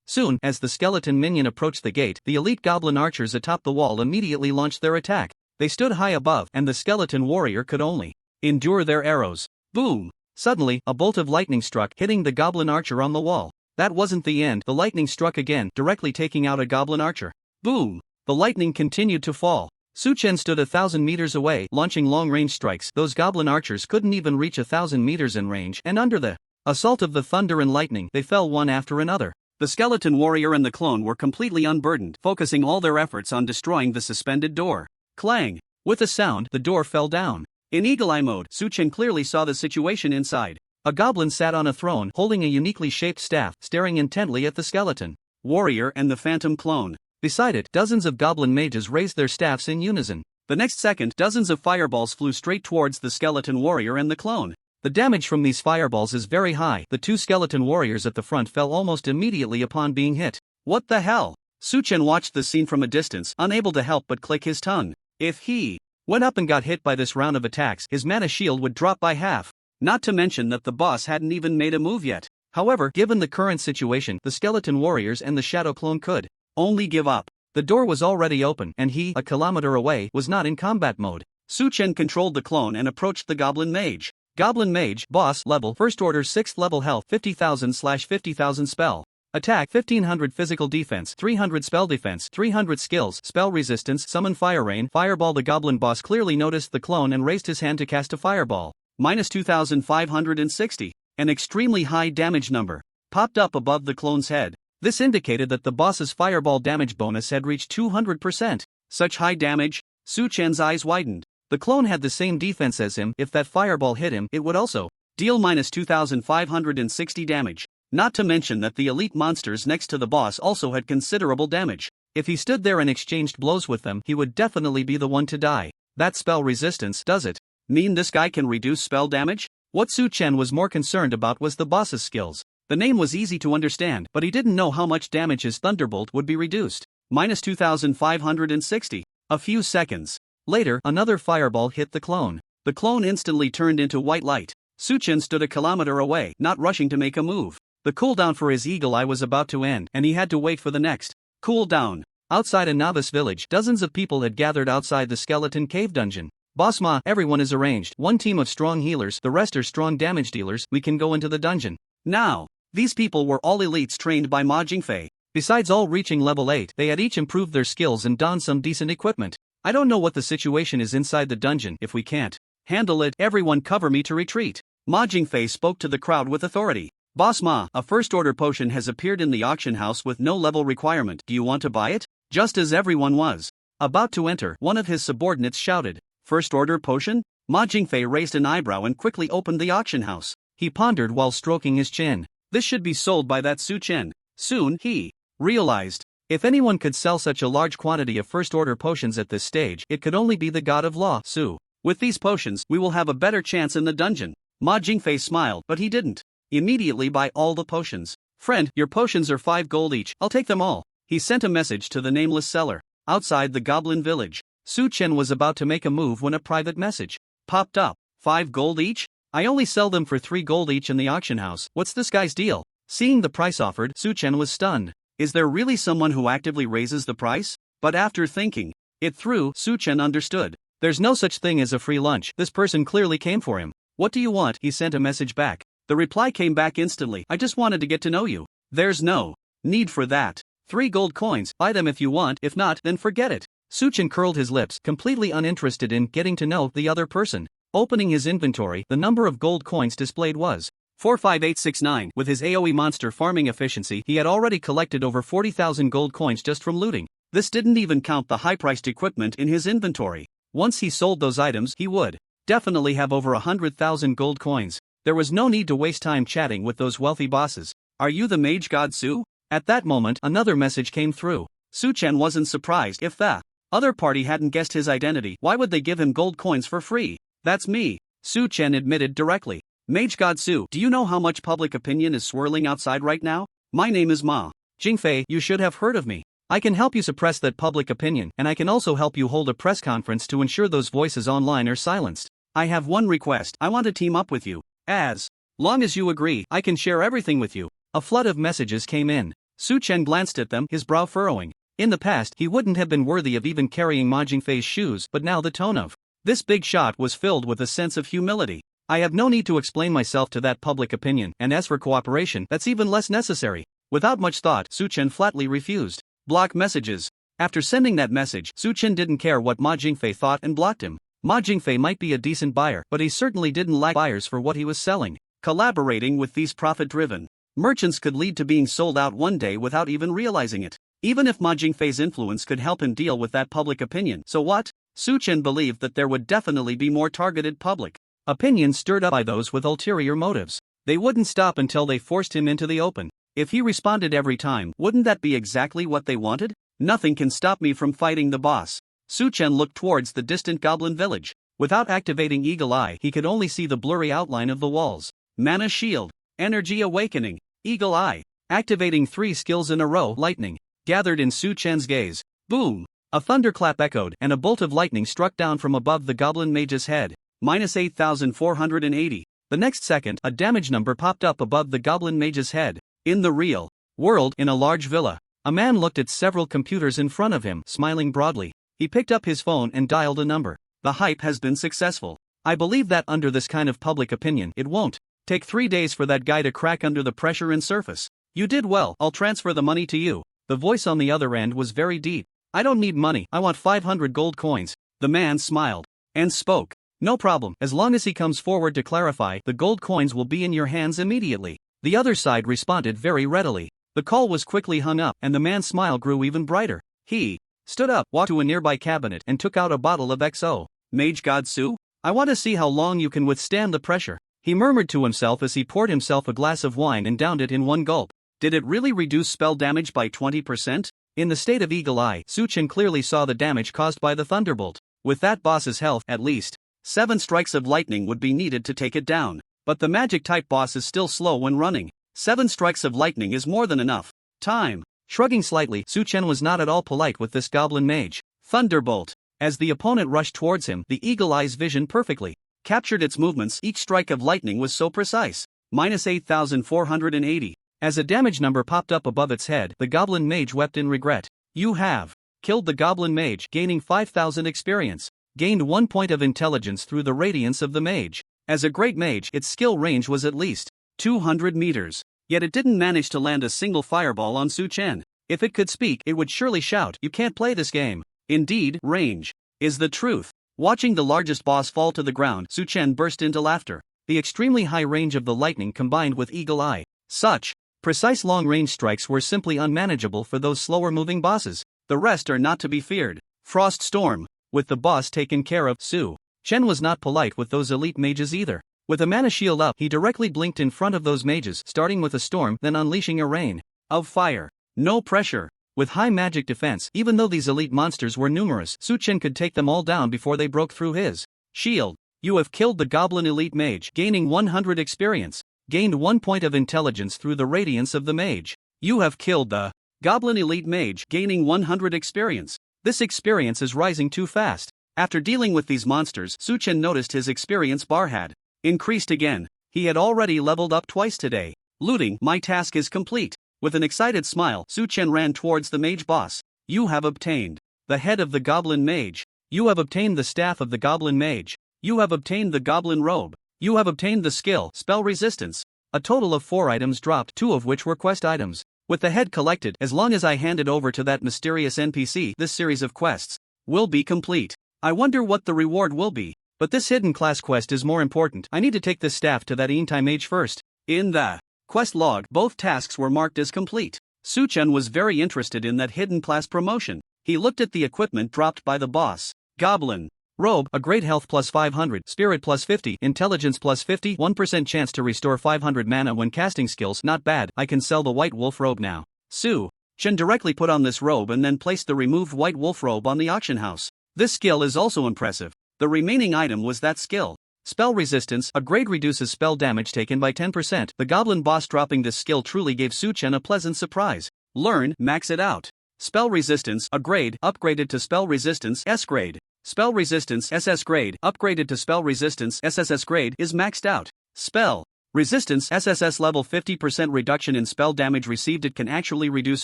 Soon, as the skeleton minion approached the gate, the elite goblin archers atop the wall immediately launched their attack. They stood high above, and the skeleton warrior could only endure their arrows. Boom! Suddenly, a bolt of lightning struck, hitting the goblin archer on the wall. That wasn't the end. The lightning struck again, directly taking out a goblin archer. Boom! The lightning continued to fall. Su-chen stood 1,000 meters away, launching long-range strikes. Those goblin archers couldn't even reach 1,000 meters in range, and under the assault of the thunder and lightning, they fell one after another. The skeleton warrior and the clone were completely unburdened, focusing all their efforts on destroying the suspended door. Clang! With a sound, the door fell down. In eagle-eye mode, Su-chen clearly saw the situation inside. A goblin sat on a throne, holding a uniquely shaped staff, staring intently at the skeleton warrior and the phantom clone. Beside it, dozens of goblin mages raised their staffs in unison. The next second, dozens of fireballs flew straight towards the skeleton warrior and the clone. The damage from these fireballs is very high. The two skeleton warriors at the front fell almost immediately upon being hit. What the hell? Su-chen watched the scene from a distance, unable to help but click his tongue. If he went up and got hit by this round of attacks, his mana shield would drop by half. Not to mention that the boss hadn't even made a move yet. However, given the current situation, the skeleton warriors and the shadow clone could only give up. The door was already open, and he, a kilometer away, was not in combat mode. Su-chen controlled the clone and approached the goblin mage. Goblin Mage, boss level, first order 6th level health 50,000/50,000 spell. Attack 1500 physical defense, 300 spell defense, 300 skills, spell resistance, summon fire rain, fireball. The goblin boss clearly noticed the clone and raised his hand to cast a fireball. -2,560. An extremely high damage number popped up above the clone's head. This indicated that the boss's fireball damage bonus had reached 200%. Such high damage? Su-chen's eyes widened. The clone had the same defense as him. If that fireball hit him, it would also deal -2,560 damage. Not to mention that the elite monsters next to the boss also had considerable damage. If he stood there and exchanged blows with them, he would definitely be the one to die. That spell resistance, does it mean this guy can reduce spell damage? What Su-chen was more concerned about was the boss's skills. The name was easy to understand, but he didn't know how much damage his thunderbolt would be reduced. -2,560. A few seconds later, another fireball hit the clone. The clone instantly turned into white light. Su-chen stood a kilometer away, not rushing to make a move. The cooldown for his eagle eye was about to end, and he had to wait for the next cooldown. Outside a novice village, dozens of people had gathered outside the skeleton cave dungeon. Boss Ma, everyone is arranged. One team of strong healers, the rest are strong damage dealers. We can go into the dungeon now. These people were all elites trained by Ma Jingfei. Besides all reaching level 8, they had each improved their skills and donned some decent equipment. I don't know what the situation is inside the dungeon. If we can't handle it, everyone cover me to retreat. Ma Jingfei spoke to the crowd with authority. Boss Ma, a first-order potion has appeared in the auction house with no level requirement. Do you want to buy it? Just as everyone was about to enter, one of his subordinates shouted, "First-order potion?" Ma Jingfei raised an eyebrow and quickly opened the auction house. He pondered while stroking his chin. This should be sold by that Su-chen. Soon, he realized, if anyone could sell such a large quantity of first-order potions at this stage, it could only be the god of law, Su. With these potions, we will have a better chance in the dungeon. Ma Jingfei smiled, but he didn't immediately buy all the potions. Friend, your potions are 5 gold each. I'll take them all. He sent a message to the nameless seller. Outside the goblin village, Su-chen was about to make a move when a private message popped up. 5 gold each? I only sell them for 3 gold each in the auction house. What's this guy's deal? Seeing the price offered, Su-chen was stunned. Is there really someone who actively raises the price? But after thinking it through, Su-chen understood. There's no such thing as a free lunch. This person clearly came for him. What do you want? He sent a message back. The reply came back instantly. I just wanted to get to know you. There's no need for that. 3 gold coins, buy them if you want, if not, then forget it. Suchin curled his lips, completely uninterested in getting to know the other person. Opening his inventory, the number of gold coins displayed was 45869. With his AoE monster farming efficiency, he had already collected over 40,000 gold coins just from looting. This didn't even count the high-priced equipment in his inventory. Once he sold those items, he would definitely have over 100,000 gold coins. There was no need to waste time chatting with those wealthy bosses. Are you the mage god Su? At that moment, another message came through. Su-chen wasn't surprised if the other party hadn't guessed his identity. Why would they give him gold coins for free? That's me, Su-chen admitted directly. Mage god Su, do you know how much public opinion is swirling outside right now? My name is Ma Jingfei. You should have heard of me. I can help you suppress that public opinion, and I can also help you hold a press conference to ensure those voices online are silenced. I have one request. I want to team up with you. As long as you agree, I can share everything with you. A flood of messages came in. Su-chen glanced at them, his brow furrowing. In the past, he wouldn't have been worthy of even carrying Ma Jingfei's shoes, but now the tone of this big shot was filled with a sense of humility. I have no need to explain myself to that public opinion, and as for cooperation, that's even less necessary. Without much thought, Su-chen flatly refused. Block messages. After sending that message, Su-chen didn't care what Ma Jingfei thought and blocked him. Ma Jingfei might be a decent buyer, but he certainly didn't lack buyers for what he was selling. Collaborating with these profit-driven merchants could lead to being sold out one day without even realizing it. Even if Ma Jingfei's influence could help him deal with that public opinion, so what? Su-chen believed that there would definitely be more targeted public opinions stirred up by those with ulterior motives. They wouldn't stop until they forced him into the open. If he responded every time, wouldn't that be exactly what they wanted? Nothing can stop me from fighting the boss. Su-chen looked towards the distant goblin village. Without activating Eagle Eye, he could only see the blurry outline of the walls. Mana Shield. Energy Awakening. Eagle Eye. Activating 3 skills in a row. Lightning gathered in Su-chen's gaze. Boom! A thunderclap echoed, and a bolt of lightning struck down from above the goblin mage's head. Minus 8,480. The next second, a damage number popped up above the goblin mage's head. In the real world, in a large villa, a man looked at several computers in front of him, smiling broadly. He picked up his phone and dialed a number. The hype has been successful. I believe that under this kind of public opinion, it won't take 3 days for that guy to crack under the pressure and surface. You did well, I'll transfer the money to you. The voice on the other end was very deep. I don't need money, I want 500 gold coins. The man smiled and spoke. No problem, as long as he comes forward to clarify, the gold coins will be in your hands immediately. The other side responded very readily. The call was quickly hung up, and the man's smile grew even brighter. He stood up, walked to a nearby cabinet, and took out a bottle of XO. Mage God Su? I want to see how long you can withstand the pressure. He murmured to himself as he poured himself a glass of wine and downed it in one gulp. Did it really reduce spell damage by 20%? In the state of Eagle Eye, Su-chen clearly saw the damage caused by the thunderbolt. With that boss's health, at least 7 strikes of lightning would be needed to take it down. But the magic-type boss is still slow when running. 7 strikes of lightning is more than enough time. Shrugging slightly, Su-chen was not at all polite with this goblin mage. Thunderbolt. As the opponent rushed towards him, the Eagle Eye's vision perfectly captured its movements. Each strike of lightning was so precise. Minus 8,480. As a damage number popped up above its head, the goblin mage wept in regret. You have killed the goblin mage, gaining 5,000 experience. Gained 1 point of intelligence through the radiance of the mage. As a great mage, its skill range was at least 200 meters. Yet it didn't manage to land a single fireball on Su-chen. If it could speak, it would surely shout, "You can't play this game." Indeed, range is the truth. Watching the largest boss fall to the ground, Su-chen burst into laughter. The extremely high range of the lightning combined with Eagle Eye. Such precise long-range strikes were simply unmanageable for those slower-moving bosses. The rest are not to be feared. Frost Storm. With the boss taken care of, Su-chen was not polite with those elite mages either. With a mana shield up, he directly blinked in front of those mages, starting with a storm, then unleashing a rain of fire. No pressure. With high magic defense, even though these elite monsters were numerous, Su-chen could take them all down before they broke through his shield. You have killed the goblin elite mage, gaining 100 experience. Gained 1 point of intelligence through the radiance of the mage. You have killed the goblin elite mage, gaining 100 experience. This experience is rising too fast. After dealing with these monsters, Su-chen noticed his experience bar had increased again. He had already leveled up twice today. Looting, my task is complete. With an excited smile, Su-chen ran towards the mage boss. You have obtained the head of the goblin mage. You have obtained the staff of the Goblin Mage. You have obtained the Goblin Robe. You have obtained the skill, Spell Resistance. A total of 4 items dropped, 2 of which were quest items. With the head collected, as long as I hand it over to that mysterious NPC, this series of quests will be complete. I wonder what the reward will be. But this hidden class quest is more important. I need to take this staff to that Entei Mage first. In the quest log, both tasks were marked as complete. Suchen was very interested in that hidden class promotion. He looked at the equipment dropped by the boss. Goblin Robe, a great health plus 500, spirit plus 50, intelligence plus 50, 1% chance to restore 500 mana when casting skills. Not bad. I can sell the White Wolf Robe now. Suchen directly put on this robe and then placed the removed White Wolf Robe on the auction house. This skill is also impressive. The remaining item was that skill. Spell Resistance, a grade reduces spell damage taken by 10%. The goblin boss dropping this skill truly gave Suchen a pleasant surprise. Learn, max it out. Spell Resistance, a grade, upgraded to Spell Resistance S grade. Spell Resistance SS grade, upgraded to Spell Resistance SSS grade, is maxed out. Spell Resistance SSS level 50% reduction in spell damage received. It can actually reduce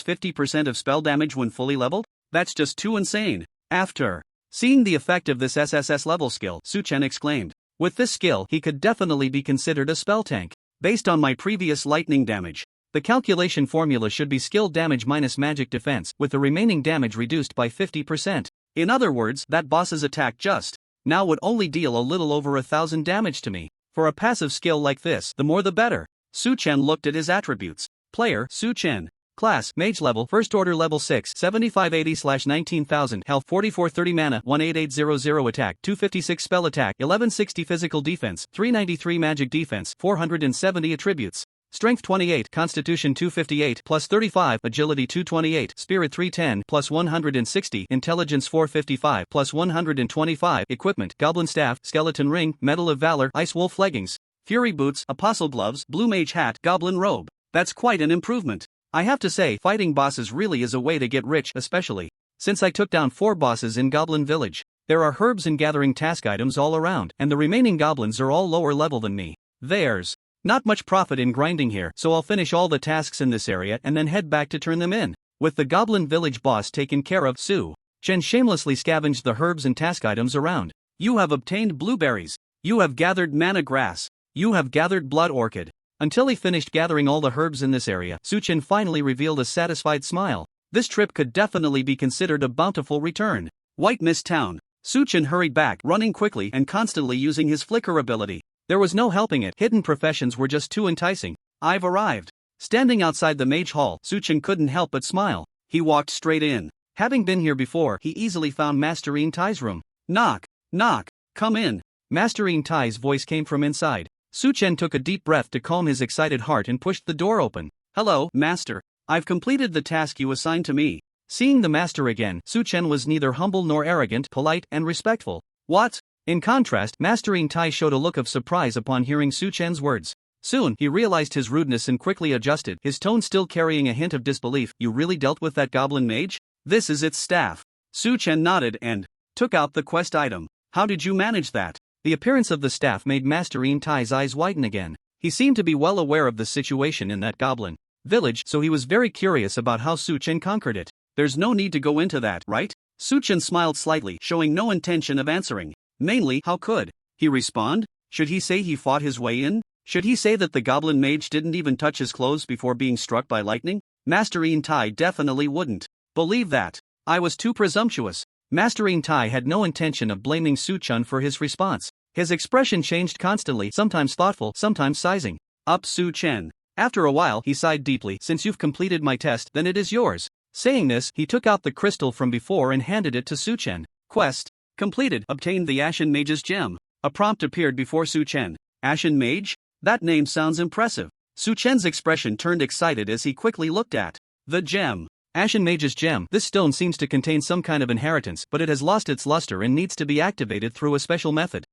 50% of spell damage when fully leveled? That's just too insane. After seeing the effect of this SSS level skill, Suchen exclaimed. With this skill, he could definitely be considered a spell tank. Based on my previous lightning damage, the calculation formula should be skill damage minus magic defense, with the remaining damage reduced by 50%. In other words, that boss's attack just now would only deal a little over 1,000 damage to me. For a passive skill like this, the more the better. Suchen looked at his attributes. Player, Suchen. Class, Mage level, First Order level 6, 7580/19000, health 4430 mana, 18800 attack, 256 spell attack, 1160 physical defense, 393 magic defense, 470 attributes. Strength 28, Constitution 258, plus 35, Agility 228, Spirit 310, plus 160, Intelligence 455, plus 125, Equipment, Goblin Staff, Skeleton Ring, Medal of Valor, Ice Wolf Leggings, Fury Boots, Apostle Gloves, Blue Mage Hat, Goblin Robe. That's quite an improvement. I have to say, fighting bosses really is a way to get rich, especially since I took down 4 bosses in Goblin Village. There are herbs and gathering task items all around, and the remaining goblins are all lower level than me. There's not much profit in grinding here, so I'll finish all the tasks in this area and then head back to turn them in. With the Goblin Village boss taken care of, Suchen shamelessly scavenged the herbs and task items around. You have obtained blueberries. You have gathered mana grass. You have gathered blood orchid. Until he finished gathering all the herbs in this area, Suchen finally revealed a satisfied smile. This trip could definitely be considered a bountiful return. White Mist Town. Suchen hurried back, running quickly and constantly using his flicker ability. There was no helping it. Hidden professions were just too enticing. I've arrived. Standing outside the Mage Hall, Suchen couldn't help but smile. He walked straight in. Having been here before, he easily found Master Entei's room. Knock, knock, come in. Master Entei's voice came from inside. Suchen took a deep breath to calm his excited heart and pushed the door open. Hello, Master. I've completed the task you assigned to me. Seeing the Master again, Suchen was neither humble nor arrogant, polite and respectful. What? In contrast, Master Entei showed a look of surprise upon hearing Suchen's words. Soon, he realized his rudeness and quickly adjusted, his tone still carrying a hint of disbelief. You really dealt with that goblin mage? This is its staff. Suchen nodded and took out the quest item. How did you manage that? The appearance of the staff made Master Entei's eyes widen again. He seemed to be well aware of the situation in that goblin village, so he was very curious about how Suchen conquered it. There's no need to go into that, right? Suchen smiled slightly, showing no intention of answering. Mainly, how could he respond? Should he say he fought his way in? Should he say that the goblin mage didn't even touch his clothes before being struck by lightning? Master Entei definitely wouldn't believe that. I was too presumptuous. Master Entei had no intention of blaming Suchen for his response. His expression changed constantly, sometimes thoughtful, sometimes sizing up Suchen. After a while, he sighed deeply. Since you've completed my test, then it is yours. Saying this, he took out the crystal from before and handed it to Suchen. Quest completed. Obtained the Ashen Mage's gem. A prompt appeared before Suchen. Ashen Mage? That name sounds impressive. Suchen's expression turned excited as he quickly looked at the gem. Ashen Mage's gem. This stone seems to contain some kind of inheritance, but it has lost its luster and needs to be activated through a special method.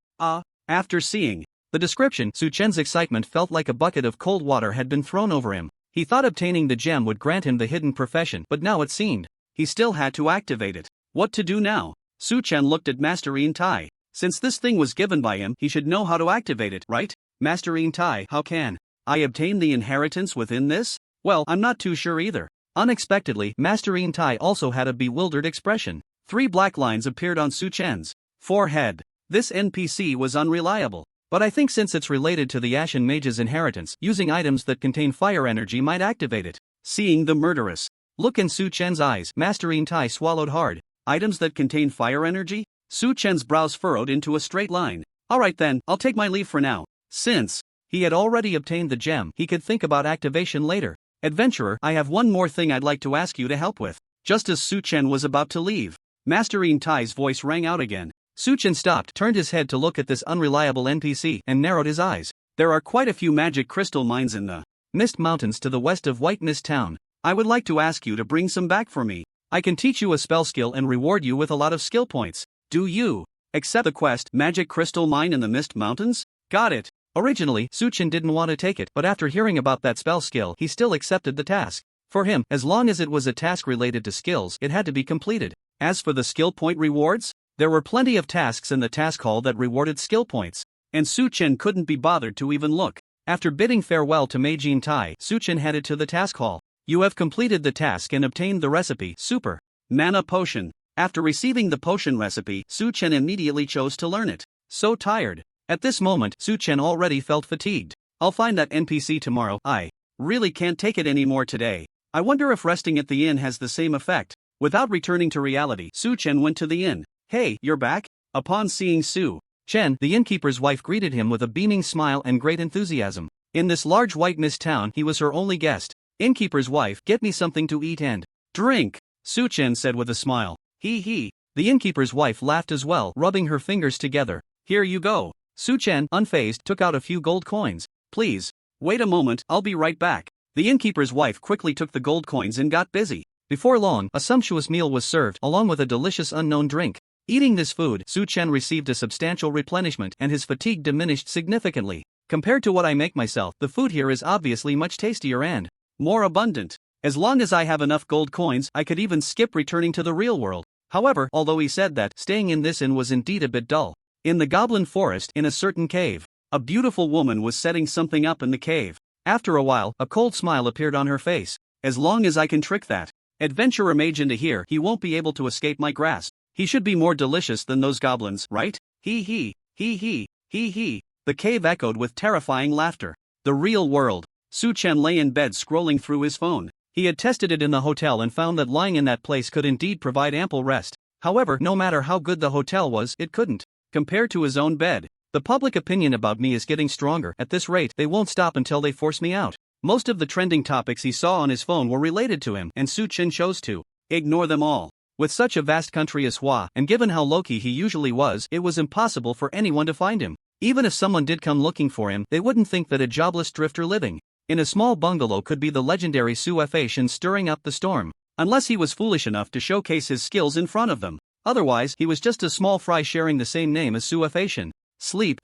After seeing the description, Suchen's excitement felt like a bucket of cold water had been thrown over him. He thought obtaining the gem would grant him the hidden profession, but now it seemed he still had to activate it. What to do now? Suchen looked at Master Entei. Since this thing was given by him, he should know how to activate it, right? Master Entei, how can I obtain the inheritance within this? Well, I'm not too sure either. Unexpectedly, Master Entei also had a bewildered expression. 3 black lines appeared on Su Chen's forehead. This NPC was unreliable. But I think since it's related to the Ashen Mage's inheritance, using items that contain fire energy might activate it. Seeing the murderous look in Su Chen's eyes, Master Yin Tai swallowed hard. Items that contain fire energy? Su Chen's brows furrowed into a straight line. Alright then, I'll take my leave for now. Since he had already obtained the gem, he could think about activation later. Adventurer, I have one more thing I'd like to ask you to help with. Just as Su Chen was about to leave, Master Yin Tai's voice rang out again. Su Chen stopped, turned his head to look at this unreliable NPC, and narrowed his eyes. There are quite a few magic crystal mines in the Mist Mountains to the west of White Mist Town. I would like to ask you to bring some back for me. I can teach you a spell skill and reward you with a lot of skill points. Do you accept the quest, Magic Crystal Mine in the Mist Mountains? Got it. Originally, Su Chen didn't want to take it, but after hearing about that spell skill, he still accepted the task. For him, as long as it was a task related to skills, it had to be completed. As for the skill point rewards, there were plenty of tasks in the task hall that rewarded skill points, and Su Chen couldn't be bothered to even look. After bidding farewell to Mage Yin Tai, Su Chen headed to the task hall. You have completed the task and obtained the recipe, Super Mana Potion. After receiving the potion recipe, Su Chen immediately chose to learn it. So tired. At this moment, Su Chen already felt fatigued. I'll find that NPC tomorrow. I really can't take it anymore today. I wonder if resting at the inn has the same effect. Without returning to reality, Su Chen went to the inn. Hey, you're back? Upon seeing Su Chen, the innkeeper's wife greeted him with a beaming smile and great enthusiasm. In this large White Mist town, he was her only guest. Innkeeper's wife, get me something to eat and drink, Su Chen said with a smile. He. The innkeeper's wife laughed as well, rubbing her fingers together. Here you go. Su Chen, unfazed, took out a few gold coins. Please wait a moment, I'll be right back. The innkeeper's wife quickly took the gold coins and got busy. Before long, a sumptuous meal was served, along with a delicious unknown drink. Eating this food, Su Chen received a substantial replenishment and his fatigue diminished significantly. Compared to what I make myself, the food here is obviously much tastier and more abundant. As long as I have enough gold coins, I could even skip returning to the real world. However, although he said that, staying in this inn was indeed a bit dull. In the Goblin Forest, in a certain cave, a beautiful woman was setting something up in the cave. After a while, a cold smile appeared on her face. As long as I can trick that adventurer mage into here, he won't be able to escape my grasp. He should be more delicious than those goblins, right? He. The cave echoed with terrifying laughter. The real world. Su Chen lay in bed scrolling through his phone. He had tested it in the hotel and found that lying in that place could indeed provide ample rest. However, no matter how good the hotel was, it couldn't compare to his own bed. The public opinion about me is getting stronger. At this rate, they won't stop until they force me out. Most of the trending topics he saw on his phone were related to him, and Su Chen chose to ignore them all. With such a vast country as Hua, and given how low-key he usually was, it was impossible for anyone to find him. Even if someone did come looking for him, they wouldn't think that a jobless drifter living in a small bungalow could be the legendary Su Fashion stirring up the storm, unless he was foolish enough to showcase his skills in front of them. Otherwise, he was just a small fry sharing the same name as Su Fashion. Sleep.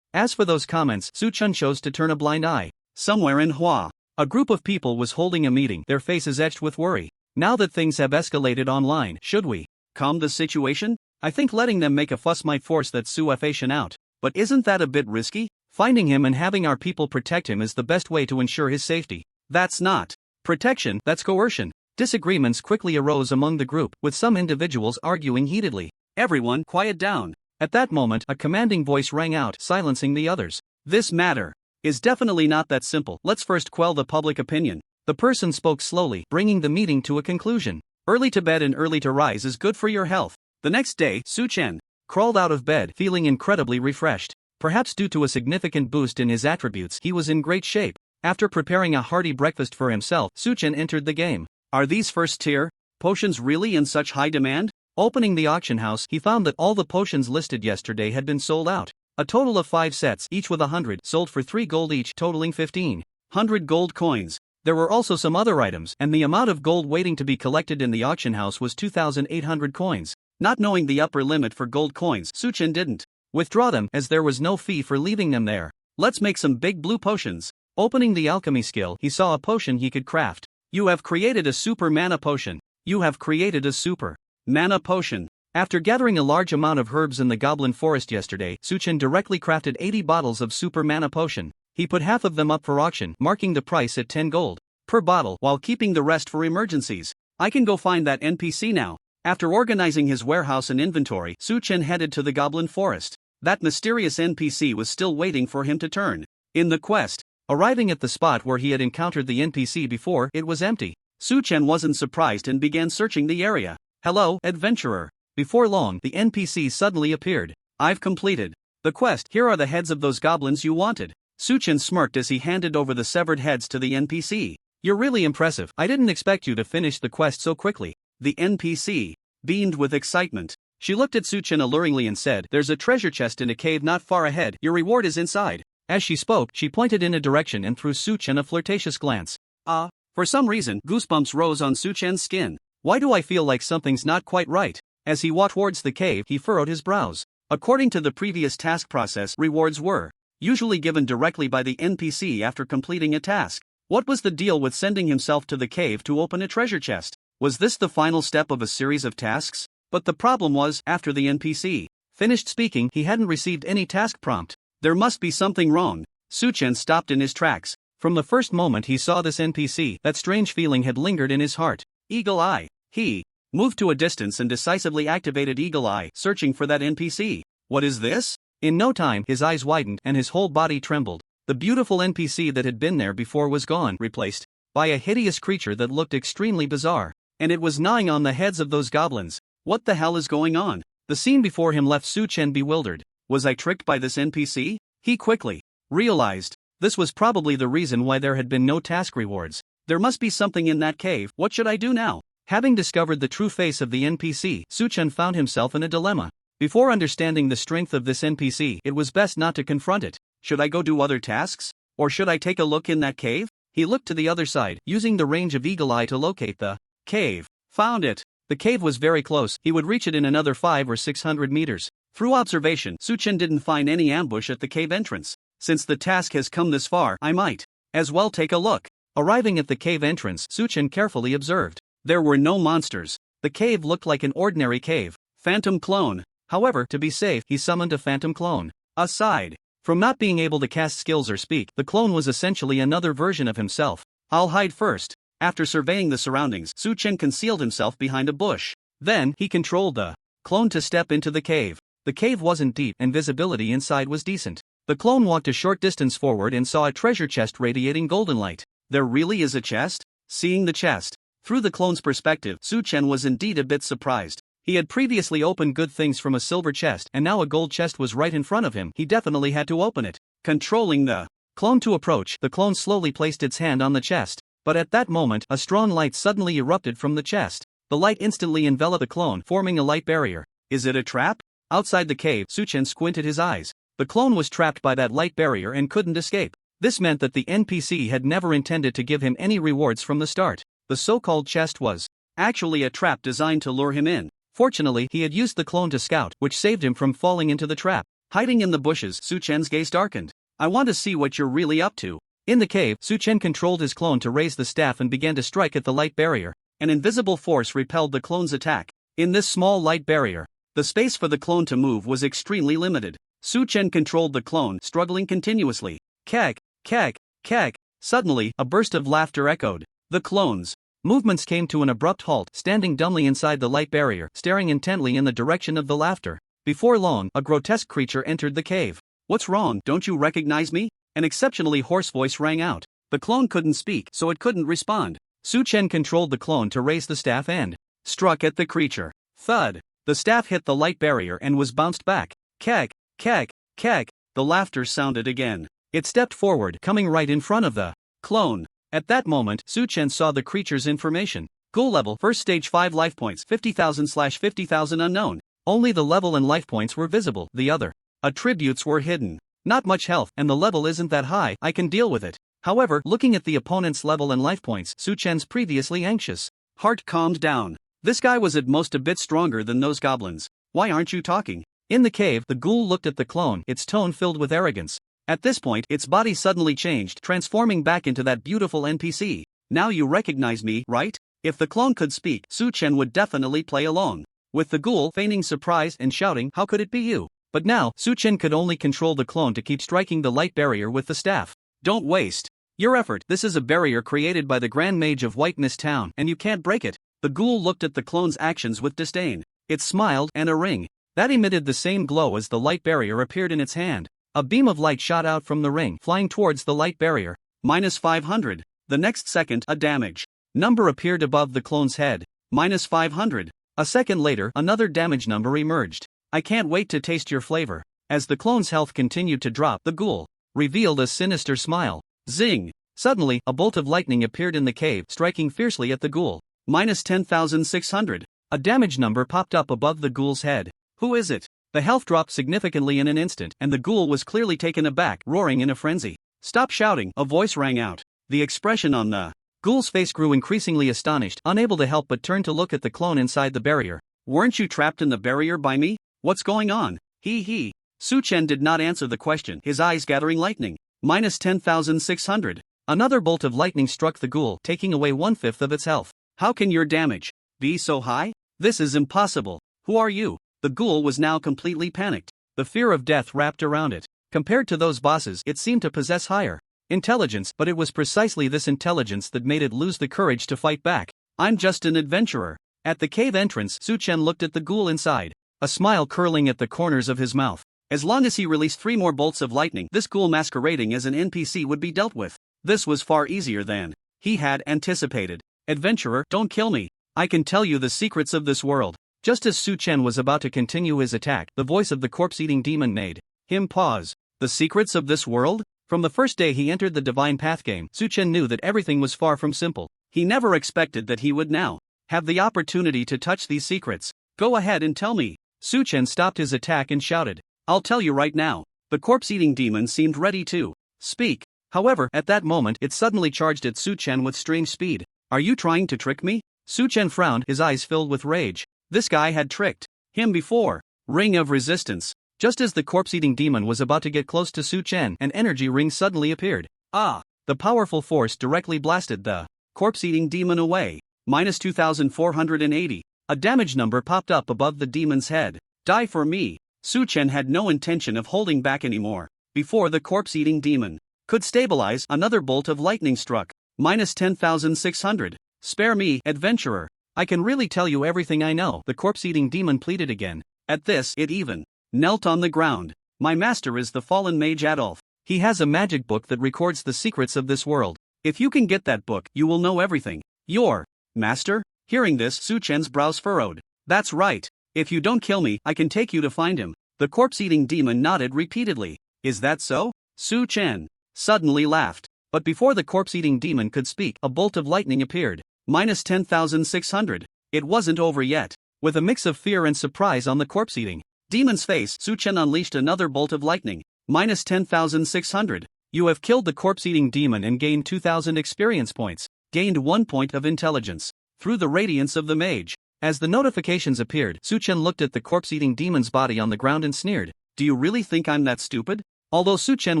As for those comments, Su Chen chose to turn a blind eye. Somewhere in Hua, a group of people was holding a meeting, their faces etched with worry. Now that things have escalated online, should we calm the situation? I think letting them make a fuss might force that Su Fashion out. But isn't that a bit risky? Finding him and having our people protect him is the best way to ensure his safety. That's not protection, that's coercion. Disagreements quickly arose among the group, with some individuals arguing heatedly. Everyone, quiet down. At that moment, a commanding voice rang out, silencing the others. This matter is definitely not that simple. Let's first quell the public opinion. The person spoke slowly, bringing the meeting to a conclusion. Early to bed and early to rise is good for your health. The next day, Su Chen crawled out of bed, feeling incredibly refreshed. Perhaps due to a significant boost in his attributes, he was in great shape. After preparing a hearty breakfast for himself, Su Chen entered the game. Are these first-tier potions really in such high demand? Opening the auction house, he found that all the potions listed yesterday had been sold out. A total of 5 sets, each with 100, sold for 3 gold each, totaling 1,500 gold coins. There were also some other items, and the amount of gold waiting to be collected in the auction house was 2,800 coins. Not knowing the upper limit for gold coins, Su Chen didn't withdraw them, as there was no fee for leaving them there. Let's make some big blue potions. Opening the alchemy skill, he saw a potion he could craft. You have created a super mana potion. You have created a super mana potion. After gathering a large amount of herbs in the Goblin Forest yesterday, Su Chen directly crafted 80 bottles of super mana potion. He put half of them up for auction, marking the price at 10 gold per bottle, while keeping the rest for emergencies. I can go find that NPC now. After organizing his warehouse and inventory, Su Chen headed to the Goblin Forest. That mysterious NPC was still waiting for him to turn in the quest. Arriving at the spot where he had encountered the NPC before, it was empty. Su Chen wasn't surprised and began searching the area. "Hello, adventurer." Before long, the NPC suddenly appeared. "I've completed the quest. Here are the heads of those goblins you wanted." Su Chen smirked as he handed over the severed heads to the NPC. "You're really impressive. I didn't expect you to finish the quest so quickly." The NPC beamed with excitement. She looked at Su Chen alluringly and said, "There's a treasure chest in a cave not far ahead. Your reward is inside." As she spoke, she pointed in a direction and threw Su Chen a flirtatious glance. For some reason, goosebumps rose on Su Chen's skin. "Why do I feel like something's not quite right?" As he walked towards the cave, he furrowed his brows. According to the previous task process, rewards were usually given directly by the NPC after completing a task. What was the deal with sending himself to the cave to open a treasure chest? Was this the final step of a series of tasks? But the problem was, after the NPC finished speaking, he hadn't received any task prompt. There must be something wrong. Su Chen stopped in his tracks. From the first moment he saw this NPC, that strange feeling had lingered in his heart. Eagle Eye. He moved to a distance and decisively activated Eagle Eye, searching for that NPC. What is this? In no time, his eyes widened and his whole body trembled. The beautiful NPC that had been there before was gone, replaced by a hideous creature that looked extremely bizarre. And it was gnawing on the heads of those goblins. What the hell is going on? The scene before him left Su Chen bewildered. Was I tricked by this NPC? He quickly realized this was probably the reason why there had been no task rewards. There must be something in that cave. What should I do now? Having discovered the true face of the NPC, Su Chen found himself in a dilemma. Before understanding the strength of this NPC, it was best not to confront it. Should I go do other tasks? Or should I take a look in that cave? He looked to the other side, using the range of Eagle Eye to locate the cave. Found it. The cave was very close. He would reach it in another 500 or 600 meters. Through observation, Su Chen didn't find any ambush at the cave entrance. Since the task has come this far, I might as well take a look. Arriving at the cave entrance, Su Chen carefully observed. There were no monsters. The cave looked like an ordinary cave. Phantom clone. However, to be safe, he summoned a phantom clone. Aside from not being able to cast skills or speak, the clone was essentially another version of himself. "I'll hide first." After surveying the surroundings, Su Chen concealed himself behind a bush. Then, he controlled the clone to step into the cave. The cave wasn't deep, and visibility inside was decent. The clone walked a short distance forward and saw a treasure chest radiating golden light. There really is a chest? Seeing the chest through the clone's perspective, Su Chen was indeed a bit surprised. He had previously opened good things from a silver chest, and now a gold chest was right in front of him. He definitely had to open it. Controlling the clone to approach, the clone slowly placed its hand on the chest. But at that moment, a strong light suddenly erupted from the chest. The light instantly enveloped the clone, forming a light barrier. Is it a trap? Outside the cave, Su Chen squinted his eyes. The clone was trapped by that light barrier and couldn't escape. This meant that the NPC had never intended to give him any rewards from the start. The so-called chest was actually a trap designed to lure him in. Fortunately, he had used the clone to scout, which saved him from falling into the trap. Hiding in the bushes, Su Chen's gaze darkened. "I want to see what you're really up to." In the cave, Su Chen controlled his clone to raise the staff and began to strike at the light barrier. An invisible force repelled the clone's attack. In this small light barrier, the space for the clone to move was extremely limited. Su Chen controlled the clone, struggling continuously. Kek, kek, kek. Suddenly, a burst of laughter echoed. The clone's movements came to an abrupt halt, standing dumbly inside the light barrier, staring intently in the direction of the laughter. Before long, a grotesque creature entered the cave. "What's wrong? Don't you recognize me?" An exceptionally hoarse voice rang out. The clone couldn't speak, so it couldn't respond. Su Chen controlled the clone to raise the staff and struck at the creature. Thud! The staff hit the light barrier and was bounced back. Kek, kek, kek. The laughter sounded again. It stepped forward, coming right in front of the clone. At that moment, Su Chen saw the creature's information. Ghoul level, first stage 5 life points, 50,000/50,000 unknown. Only the level and life points were visible, the other attributes were hidden. Not much health, and the level isn't that high, I can deal with it. However, looking at the opponent's level and life points, Su Chen's previously anxious heart calmed down. This guy was at most a bit stronger than those goblins. "Why aren't you talking?" In the cave, the ghoul looked at the clone, its tone filled with arrogance. At this point, its body suddenly changed, transforming back into that beautiful NPC. "Now you recognize me, right?" If the clone could speak, Su Chen would definitely play along. With the ghoul feigning surprise and shouting, "How could it be you?" But now, Su Chen could only control the clone to keep striking the light barrier with the staff. "Don't waste your effort. This is a barrier created by the Grand Mage of White Mist Town, and you can't break it." The ghoul looked at the clone's actions with disdain. It smiled, and a ring that emitted the same glow as the light barrier appeared in its hand. A beam of light shot out from the ring, flying towards the light barrier. -500. The next second, a damage number appeared above the clone's head. -500. A second later, another damage number emerged. I can't wait to taste your flavor. As the clone's health continued to drop, the ghoul revealed a sinister smile. Zing! Suddenly, a bolt of lightning appeared in the cave, striking fiercely at the ghoul. -10,600. A damage number popped up above the ghoul's head. Who is it? The health dropped significantly in an instant, and the ghoul was clearly taken aback, roaring in a frenzy. Stop shouting, a voice rang out. The expression on the ghoul's face grew increasingly astonished, unable to help but turn to look at the clone inside the barrier. Weren't you trapped in the barrier by me? What's going on? He. Su-chen did not answer the question, his eyes gathering lightning. -10,600. Another bolt of lightning struck the ghoul, taking away 1/5 of its health. How can your damage be so high? This is impossible. Who are you? The ghoul was now completely panicked. The fear of death wrapped around it. Compared to those bosses, it seemed to possess higher intelligence, but it was precisely this intelligence that made it lose the courage to fight back. I'm just an adventurer. At the cave entrance, Su-chen looked at the ghoul inside, a smile curling at the corners of his mouth. As long as he released 3 more bolts of lightning, this ghoul masquerading as an NPC would be dealt with. This was far easier than he had anticipated. Adventurer, don't kill me. I can tell you the secrets of this world. Just as Su-chen was about to continue his attack, the voice of the corpse-eating demon made him pause. The secrets of this world? From the first day he entered the Divine Path game, Su-chen knew that everything was far from simple. He never expected that he would now have the opportunity to touch these secrets. Go ahead and tell me. Su-chen stopped his attack and shouted, I'll tell you right now. The corpse-eating demon seemed ready to speak. However, at that moment it suddenly charged at Su-chen with strange speed. Are you trying to trick me? Su-chen frowned, his eyes filled with rage. This guy had tricked him before. Ring of resistance. Just as the corpse-eating demon was about to get close to Su-chen, an energy ring suddenly appeared. The powerful force directly blasted the corpse-eating demon away. -2,480. A damage number popped up above the demon's head. Die for me. Su-chen had no intention of holding back anymore. Before the corpse-eating demon could stabilize, another bolt of lightning struck. -10,600. Spare me, adventurer. I can really tell you everything I know, the corpse-eating demon pleaded again. At this, it even knelt on the ground. My master is the fallen mage Adolf. He has a magic book that records the secrets of this world. If you can get that book, you will know everything. Your master? Hearing this, Su-chen's brows furrowed. That's right. If you don't kill me, I can take you to find him. The corpse-eating demon nodded repeatedly. Is that so? Su-chen suddenly laughed. But before the corpse-eating demon could speak, a bolt of lightning appeared. -10,600. It wasn't over yet. With a mix of fear and surprise on the corpse-eating demon's face, Su-chen unleashed another bolt of lightning. -10,600. You have killed the corpse-eating demon and gained 2,000 experience points. Gained 1 point of intelligence. Through the radiance of the mage. As the notifications appeared, Su-chen looked at the corpse-eating demon's body on the ground and sneered. Do you really think I'm that stupid? Although Su-chen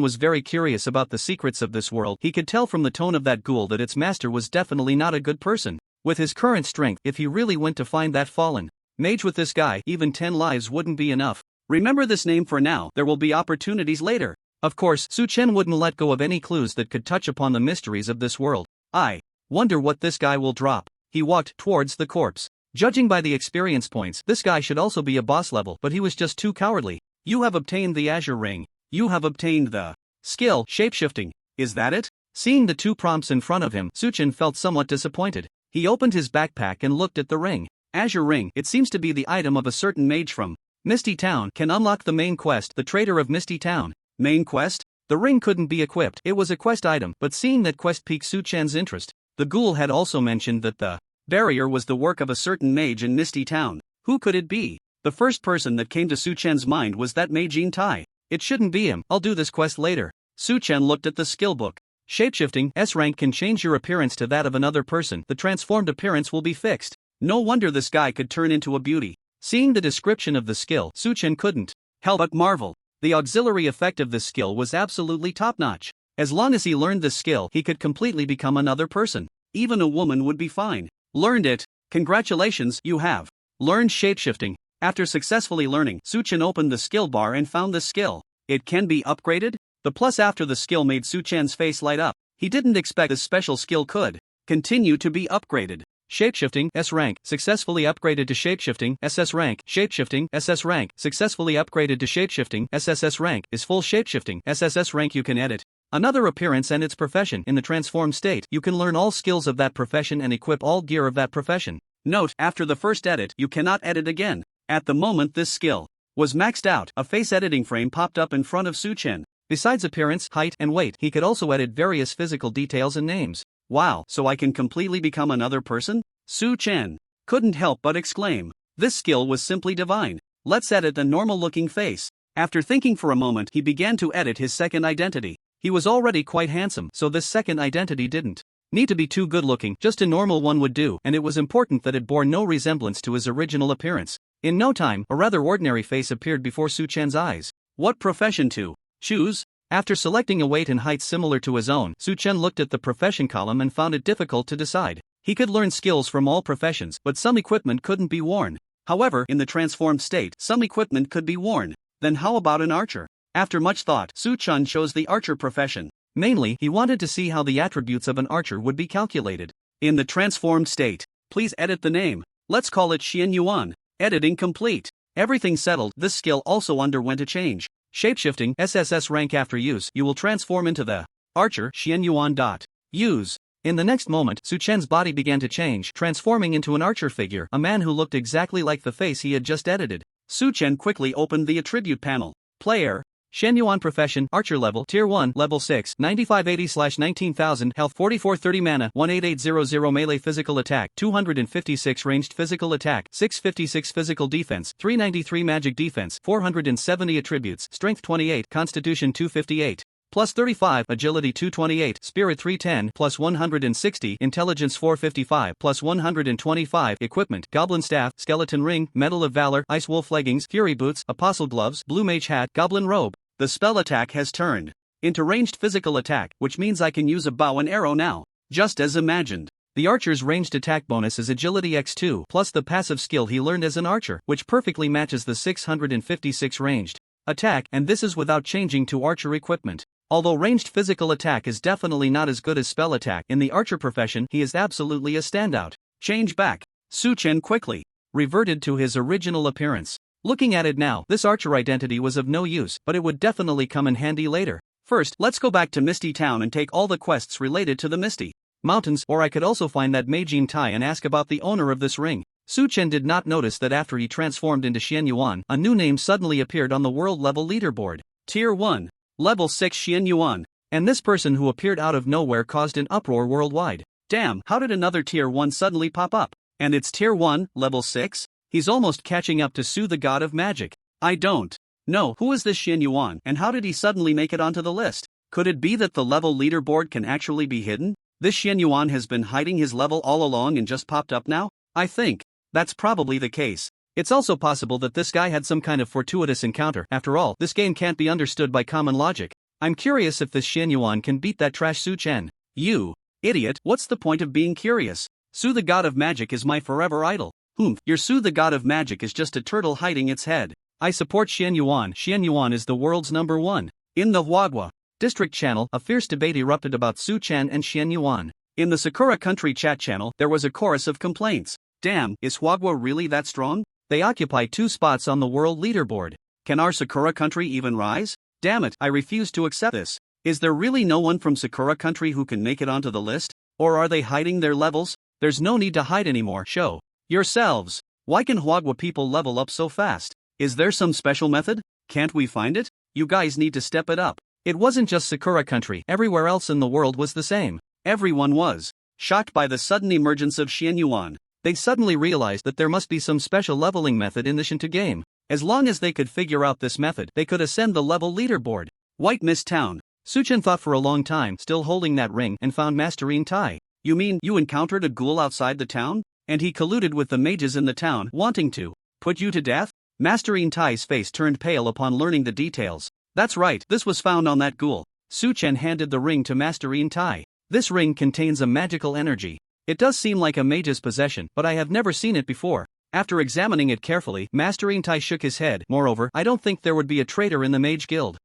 was very curious about the secrets of this world, he could tell from the tone of that ghoul that its master was definitely not a good person. With his current strength, if he really went to find that fallen mage with this guy, even 10 lives wouldn't be enough. Remember this name for now, there will be opportunities later. Of course, Su-chen wouldn't let go of any clues that could touch upon the mysteries of this world. I wonder what this guy will drop. He walked towards the corpse. Judging by the experience points, this guy should also be a boss level, but he was just too cowardly. You have obtained the Azure Ring. You have obtained the skill, shapeshifting. Is that it? Seeing the 2 prompts in front of him, Su-chen felt somewhat disappointed. He opened his backpack and looked at the ring. Azure Ring, it seems to be the item of a certain mage from Misty Town, can unlock the main quest, the Trader of Misty Town. Main quest? The ring couldn't be equipped, it was a quest item, but seeing that quest piqued Su-chen's interest. The ghoul had also mentioned that the barrier was the work of a certain mage in Misty Town. Who could it be? The first person that came to Su-chen's mind was that mage Jin Tai. It shouldn't be him, I'll do this quest later. Su-chen looked at the skill book. Shapeshifting, S rank can change your appearance to that of another person, the transformed appearance will be fixed. No wonder this guy could turn into a beauty. Seeing the description of the skill, Su-chen couldn't help but marvel. The auxiliary effect of this skill was absolutely top-notch. As long as he learned this skill, he could completely become another person. Even a woman would be fine. Learned it. Congratulations, you have learned shapeshifting. After successfully learning, Su-chen opened the skill bar and found the skill. It can be upgraded? The plus after the skill made Su-chen's face light up. He didn't expect this special skill could continue to be upgraded. Shapeshifting S rank successfully upgraded to shapeshifting SS rank. Shapeshifting SS rank successfully upgraded to shapeshifting SSS rank is full shapeshifting SSS rank. You can edit another appearance and its profession in the transformed state. You can learn all skills of that profession and equip all gear of that profession. Note, after the first edit, you cannot edit again. At the moment this skill was maxed out, a face editing frame popped up in front of Su-chen. Besides appearance, height, and weight, he could also edit various physical details and names. Wow, so I can completely become another person? Su-chen couldn't help but exclaim. This skill was simply divine. Let's edit a normal-looking face. After thinking for a moment, he began to edit his second identity. He was already quite handsome, so this second identity didn't need to be too good-looking, just a normal one would do, and it was important that it bore no resemblance to his original appearance. In no time, a rather ordinary face appeared before Su-chen's eyes. What profession to choose? After selecting a weight and height similar to his own, Su-chen looked at the profession column and found it difficult to decide. He could learn skills from all professions, but some equipment couldn't be worn. However, in the transformed state, some equipment could be worn. Then how about an archer? After much thought, Su-chen chose the archer profession. Mainly, he wanted to see how the attributes of an archer would be calculated. In the transformed state, please edit the name. Let's call it Xian Yuan. Editing complete. Everything settled. This skill also underwent a change. Shapeshifting SSS rank. After use, you will transform into the archer Xian Yuan. Use. In the next moment, Su-chen's body began to change, transforming into an archer figure, a man who looked exactly like the face he had just edited. Su-chen quickly opened the attribute panel. Player Xian Yuan profession, archer level, tier 1, level 6, 9580/19000, health 4430 mana, 18800 melee physical attack, 256 ranged physical attack, 656 physical defense, 393 magic defense, 470 attributes, strength 28, constitution 258. Plus 35, agility 228, spirit 310, plus 160, intelligence 455, plus 125, equipment, goblin staff, skeleton ring, medal of valor, ice wolf leggings, fury boots, apostle gloves, blue mage hat, goblin robe. The spell attack has turned into ranged physical attack, which means I can use a bow and arrow now. Just as imagined. The archer's ranged attack bonus is agility x2, plus the passive skill he learned as an archer, which perfectly matches the 656 ranged attack, and this is without changing to archer equipment. Although ranged physical attack is definitely not as good as spell attack, in the archer profession he is absolutely a standout. Change back. Su-chen quickly reverted to his original appearance. Looking at it now, this archer identity was of no use, but it would definitely come in handy later. First, let's go back to Misty Town and take all the quests related to the Misty Mountains, or I could also find that Mage Tai and ask about the owner of this ring. Su-chen did not notice that after he transformed into Xian Yuan, a new name suddenly appeared on the world level leaderboard. Tier 1. Level 6 Xian Yuan. And this person who appeared out of nowhere caused an uproar worldwide. Damn, how did another Tier 1 suddenly pop up? And it's Tier 1, Level 6? He's almost catching up to Su the God of Magic. I don't know who is this Xian Yuan and how did he suddenly make it onto the list? Could it be that the level leaderboard can actually be hidden? This Xian Yuan has been hiding his level all along and just popped up now? I think that's probably the case. It's also possible that this guy had some kind of fortuitous encounter. After all, this game can't be understood by common logic. I'm curious if this Xian Yuan can beat that trash Su-chen. You idiot, what's the point of being curious? Su the God of Magic is my forever idol. Your Su the God of Magic is just a turtle hiding its head. I support Xian Yuan. Xian Yuan is the world's #1. In the Huagua District channel, a fierce debate erupted about Su-chen and Xian Yuan. In the Sakura Country chat channel, there was a chorus of complaints. Damn, is Huagua really that strong? They occupy 2 spots on the world leaderboard. Can our Sakura Country even rise? Damn it, I refuse to accept this. Is there really no one from Sakura Country who can make it onto the list? Or are they hiding their levels? There's no need to hide anymore, show yourselves. Why can Huagua people level up so fast? Is there some special method? Can't we find it? You guys need to step it up. It wasn't just Sakura Country, everywhere else in the world was the same. Everyone was shocked by the sudden emergence of Xian Yuan. They suddenly realized that there must be some special leveling method in the Shinto game. As long as they could figure out this method, they could ascend the level leaderboard. White Mist Town. Su-chen thought for a long time, still holding that ring, and found Masterine Tai. You mean you encountered a ghoul outside the town? And he colluded with the mages in the town, wanting to put you to death? Masterine Tai's face turned pale upon learning the details. That's right, this was found on that ghoul. Su-chen handed the ring to Masterine Tai. This ring contains a magical energy. It does seem like a mage's possession, but I have never seen it before. After examining it carefully, Masterine Tai shook his head. Moreover, I don't think there would be a traitor in the Mage Guild.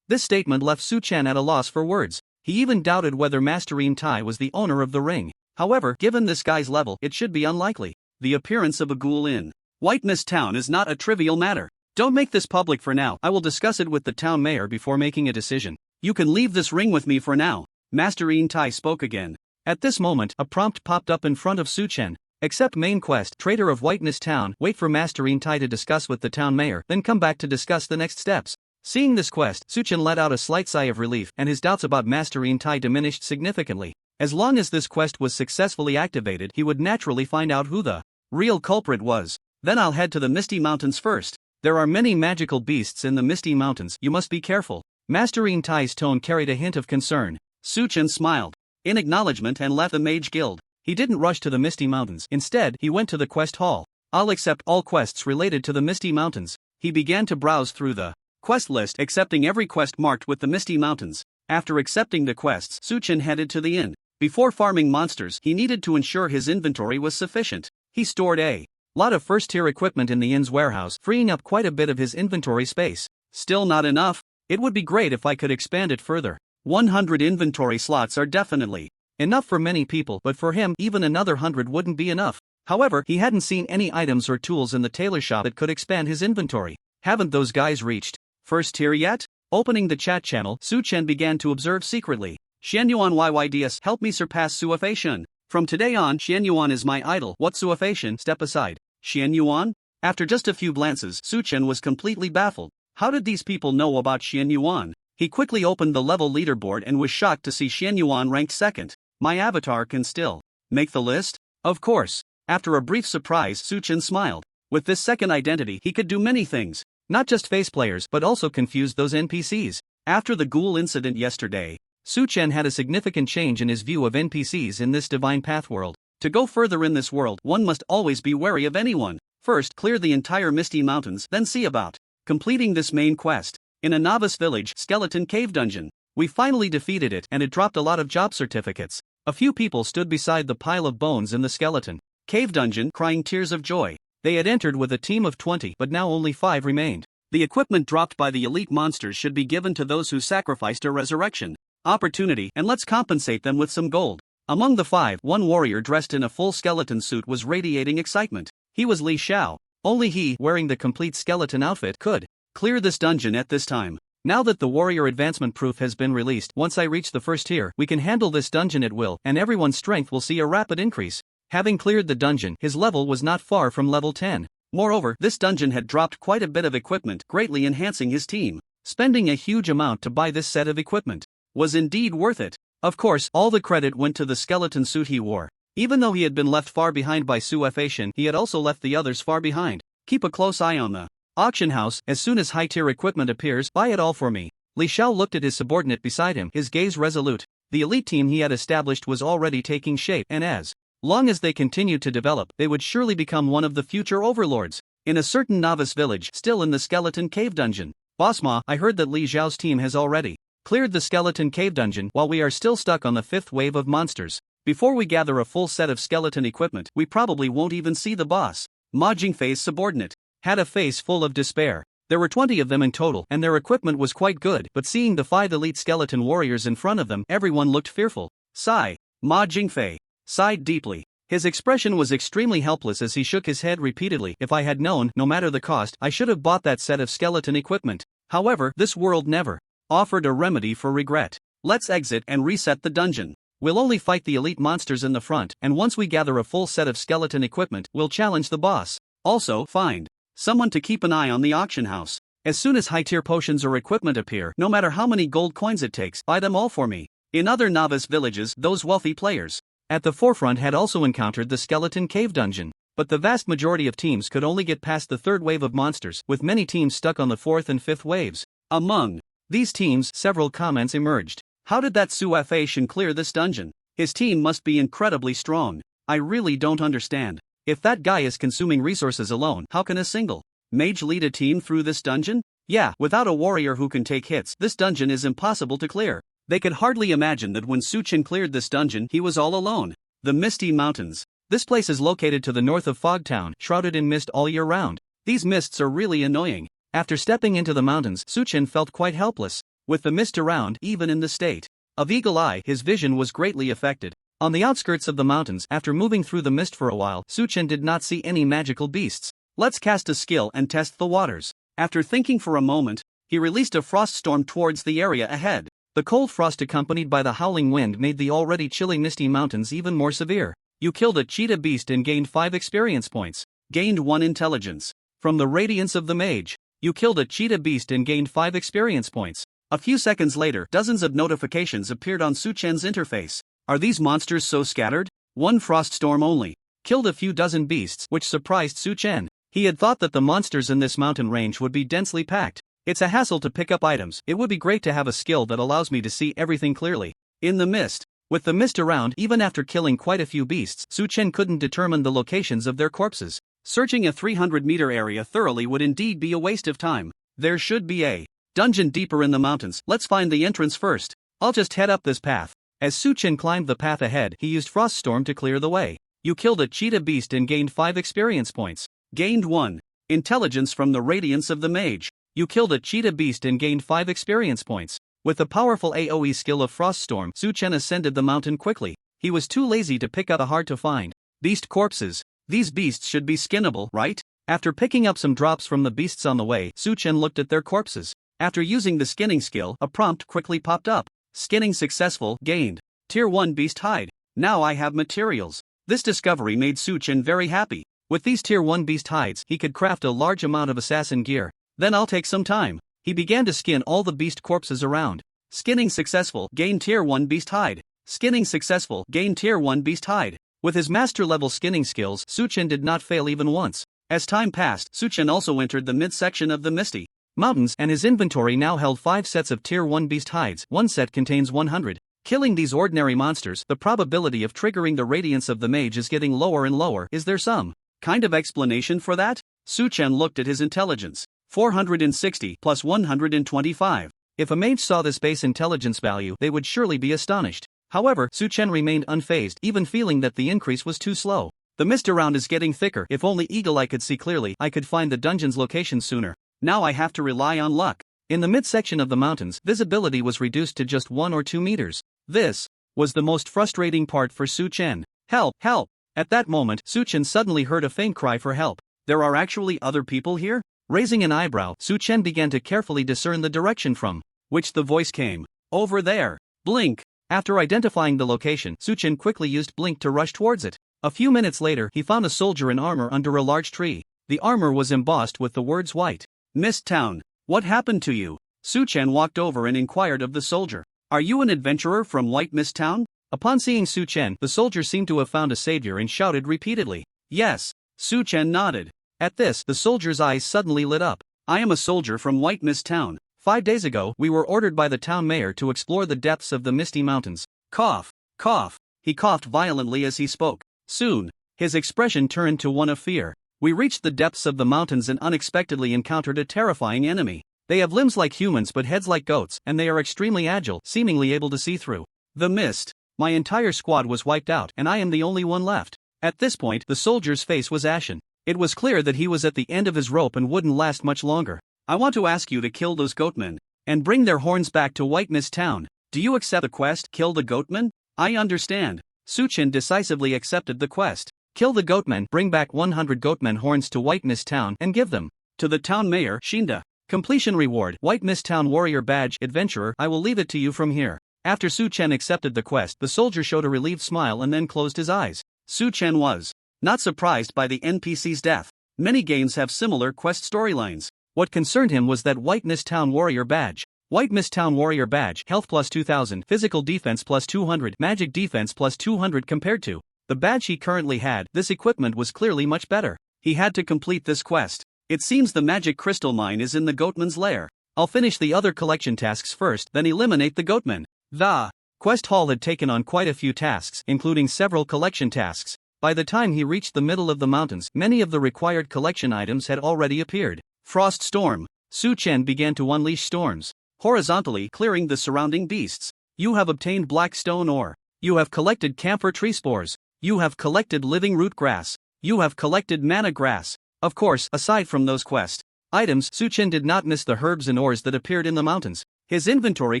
This statement left Su-chen at a loss for words. He even doubted whether Masterine Tai was the owner of the ring. However, given this guy's level, it should be unlikely. The appearance of a ghoul in White Mist Town is not a trivial matter. Don't make this public for now. I will discuss it with the town mayor before making a decision. You can leave this ring with me for now. Master In Tai spoke again. At this moment, a prompt popped up in front of Su Chen. Accept main quest, Traitor of White Mist Town. Wait for Master In Tai to discuss with the town mayor, then come back to discuss the next steps. Seeing this quest, Su Chen let out a slight sigh of relief, and his doubts about Master In Tai diminished significantly. As long as this quest was successfully activated, he would naturally find out who the real culprit was. Then I'll head to the Misty Mountains first. There are many magical beasts in the Misty Mountains, you must be careful. Master In Tai's tone carried a hint of concern. Su Chen smiled in acknowledgement and left the Mage Guild. He didn't rush to the Misty Mountains. Instead, he went to the quest hall. I'll accept all quests related to the Misty Mountains. He began to browse through the quest list, accepting every quest marked with the Misty Mountains. After accepting the quests, Su Chen headed to the inn. Before farming monsters, he needed to ensure his inventory was sufficient. He stored a lot of first-tier equipment in the inn's warehouse, freeing up quite a bit of his inventory space. Still not enough. It would be great if I could expand it further. 100 inventory slots are definitely enough for many people, but for him, even another 100 wouldn't be enough. However, he hadn't seen any items or tools in the tailor shop that could expand his inventory. Haven't those guys reached first tier yet? Opening the chat channel, Su Chen began to observe secretly. Xianyuan Yyds, help me surpass Suafation. From today on, Xianyuan is my idol. What Suafation? Step aside. Xianyuan? After just a few glances, Su Chen was completely baffled. How did these people know about Xianyuan? He quickly opened the level leaderboard and was shocked to see Xianyuan ranked second. My avatar can still make the list? Of course. After a brief surprise, Su Chen smiled. With this second identity, he could do many things. Not just face players, but also confuse those NPCs. After the ghoul incident yesterday, Su Chen had a significant change in his view of NPCs in this Divine Path world. To go further in this world, one must always be wary of anyone. First, clear the entire Misty Mountains, then see about completing this main quest. In a novice village, Skeleton Cave Dungeon. We finally defeated it, and it dropped a lot of job certificates. A few people stood beside the pile of bones in the Skeleton Cave Dungeon, crying tears of joy. They had entered with a team of 20, but now only 5 remained. The equipment dropped by the elite monsters should be given to those who sacrificed a resurrection opportunity, and let's compensate them with some gold. Among the 5, one warrior dressed in a full skeleton suit was radiating excitement. He was Li Xiao. Only he, wearing the complete skeleton outfit, could clear this dungeon at this time. Now that the warrior advancement proof has been released, once I reach the first tier, we can handle this dungeon at will, and everyone's strength will see a rapid increase. Having cleared the dungeon, his level was not far from level 10. Moreover, this dungeon had dropped quite a bit of equipment, greatly enhancing his team. Spending a huge amount to buy this set of equipment was indeed worth it. Of course, all the credit went to the skeleton suit he wore. Even though he had been left far behind by Suafation, he had also left the others far behind. Keep a close eye on the auction house. As soon as high-tier equipment appears, buy it all for me. Li Xiao looked at his subordinate beside him, his gaze resolute. The elite team he had established was already taking shape, and as long as they continued to develop, they would surely become one of the future overlords. In a certain novice village, still in the Skeleton Cave Dungeon. Boss Ma, I heard that Li Xiao's team has already cleared the Skeleton Cave Dungeon, while we are still stuck on the 5th wave of monsters. Before we gather a full set of skeleton equipment, we probably won't even see the boss. Ma Jingfei's subordinate had a face full of despair. There were 20 of them in total, and their equipment was quite good, but seeing the 5 elite skeleton warriors in front of them, everyone looked fearful. Sigh. Ma Jingfei sighed deeply. His expression was extremely helpless as he shook his head repeatedly. If I had known, no matter the cost, I should have bought that set of skeleton equipment. However, this world never offered a remedy for regret. Let's exit and reset the dungeon. We'll only fight the elite monsters in the front, and once we gather a full set of skeleton equipment, we'll challenge the boss. Also, find someone to keep an eye on the auction house. As soon as high-tier potions or equipment appear, no matter how many gold coins it takes, buy them all for me. In other novice villages, those wealthy players at the forefront had also encountered the Skeleton Cave Dungeon. But the vast majority of teams could only get past the 3rd wave of monsters, with many teams stuck on the 4th and 5th waves. Among these teams, several comments emerged. How did that Suafation clear this dungeon? His team must be incredibly strong. I really don't understand. If that guy is consuming resources alone, how can a single mage lead a team through this dungeon? Yeah, without a warrior who can take hits, this dungeon is impossible to clear. They could hardly imagine that when Su Chen cleared this dungeon, he was all alone. The Misty Mountains. This place is located to the north of Fogtown, shrouded in mist all year round. These mists are really annoying. After stepping into the mountains, Su Chen felt quite helpless. With the mist around, even in the state of Eagle Eye, his vision was greatly affected. On the outskirts of the mountains, after moving through the mist for a while, Suchen did not see any magical beasts. Let's cast a skill and test the waters. After thinking for a moment, he released a frost storm towards the area ahead. The cold frost accompanied by the howling wind made the already chilly misty mountains even more severe. You killed a cheetah beast and gained 5 experience points. Gained 1 intelligence. From the radiance of the mage. You killed a cheetah beast and gained 5 experience points. A few seconds later, dozens of notifications appeared on Suchen's interface. Are these monsters so scattered? 1 frost storm only. Killed a few dozen beasts, which surprised Suchen. He had thought that the monsters in this mountain range would be densely packed. It's a hassle to pick up items. It would be great to have a skill that allows me to see everything clearly. In the mist. With the mist around, even after killing quite a few beasts, Suchen couldn't determine the locations of their corpses. Searching a 300-meter area thoroughly would indeed be a waste of time. There should be a dungeon deeper in the mountains. Let's find the entrance first. I'll just head up this path. As Suchen climbed the path ahead, he used Froststorm to clear the way. You killed a cheetah beast and gained 5 experience points. Gained 1 intelligence from the radiance of the mage. You killed a cheetah beast and gained 5 experience points. With the powerful AoE skill of Froststorm, Suchen ascended the mountain quickly. He was too lazy to pick up the hard-to-find beast corpses. These beasts should be skinnable, right? After picking up some drops from the beasts on the way, Suchen looked at their corpses. After using the skinning skill, a prompt quickly popped up. Skinning successful, gained Tier 1 beast hide. Now I have materials. This discovery made Suchen very happy. With these Tier 1 beast hides, he could craft a large amount of assassin gear. Then I'll take some time. He began to skin all the beast corpses around. Skinning successful, gain Tier 1 beast hide. Skinning successful, gain Tier 1 beast hide. With his master-level skinning skills, Suchen did not fail even once. As time passed, Suchen also entered the midsection of the misty mountains, and his inventory now held 5 sets of Tier 1 beast hides. One set contains 100. Killing these ordinary monsters, the probability of triggering the radiance of the mage is getting lower and lower. Is there some kind of explanation for that? Suchen looked at his intelligence. 460 plus 125. If a mage saw this base intelligence value, they would surely be astonished. However, Suchen remained unfazed, even feeling that the increase was too slow. The mist around is getting thicker. If only Eagle Eye could see clearly, I could find the dungeon's location sooner. Now I have to rely on luck. In the midsection of the mountains, visibility was reduced to just 1 or 2 meters. This was the most frustrating part for Suchen. Help! Help! At that moment, Suchen suddenly heard a faint cry for help. There are actually other people here? Raising an eyebrow, Suchen began to carefully discern the direction from which the voice came. Over there. Blink. After identifying the location, Suchen quickly used Blink to rush towards it. A few minutes later, he found a soldier in armor under a large tree. The armor was embossed with the words White Mist Town. What happened to you? Suchen walked over and inquired of the soldier. Are you an adventurer from White Mist Town? Upon seeing Suchen, the soldier seemed to have found a savior and shouted repeatedly. Yes. Suchen nodded. At this, the soldier's eyes suddenly lit up. I am a soldier from White Mist Town. 5 days ago, we were ordered by the town mayor to explore the depths of the misty mountains. Cough. Cough. He coughed violently as he spoke. Soon, his expression turned to one of fear. We reached the depths of the mountains and unexpectedly encountered a terrifying enemy. They have limbs like humans but heads like goats, and they are extremely agile, seemingly able to see through the mist. My entire squad was wiped out, and I am the only one left. At this point, the soldier's face was ashen. It was clear that he was at the end of his rope and wouldn't last much longer. I want to ask you to kill those goatmen and bring their horns back to White Mist Town. Do you accept the quest? Kill the goatmen? I understand. Suchen decisively accepted the quest. Kill the goatmen, bring back 100 goatmen horns to White Mist Town, and give them to the town mayor, Shinda. Completion reward, White Mist Town Warrior Badge. Adventurer, I will leave it to you from here. After Suchen accepted the quest, the soldier showed a relieved smile and then closed his eyes. Suchen was not surprised by the NPC's death. Many games have similar quest storylines. What concerned him was that White Mist Town Warrior Badge. White Mist Town Warrior Badge, health plus 2000, physical defense plus 200, magic defense plus 200 compared to the badge he currently had. This equipment was clearly much better. He had to complete this quest. It seems the magic crystal mine is in the goatman's lair. I'll finish the other collection tasks first, then eliminate the goatman. The quest hall had taken on quite a few tasks, including several collection tasks. By the time he reached the middle of the mountains, many of the required collection items had already appeared. Frost Storm. Suchen began to unleash storms, horizontally clearing the surrounding beasts. You have obtained black stone ore. You have collected camphor tree spores. You have collected living root grass. You have collected mana grass. Of course, aside from those quest items, Suchen did not miss the herbs and ores that appeared in the mountains. His inventory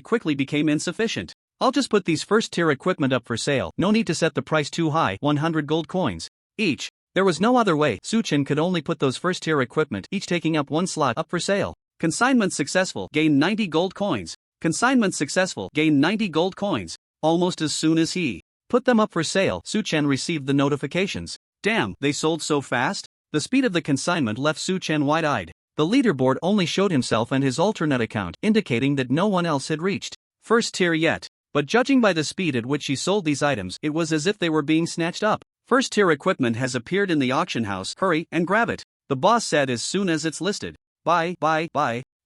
quickly became insufficient. I'll just put these first tier equipment up for sale. No need to set the price too high, 100 gold coins each. There was no other way. Suchen could only put those first tier equipment, each taking up one slot, up for sale. Consignment successful, gain 90 gold coins. Consignment successful, gain 90 gold coins. Almost as soon as he put them up for sale, Suchen received the notifications. Damn, they sold so fast? The speed of the consignment left Suchen wide-eyed. The leaderboard only showed himself and his alternate account, indicating that no one else had reached first tier yet. But judging by the speed at which he sold these items, it was as if they were being snatched up. First tier equipment has appeared in the auction house. Hurry and grab it, the boss said as soon as it's listed. Buy.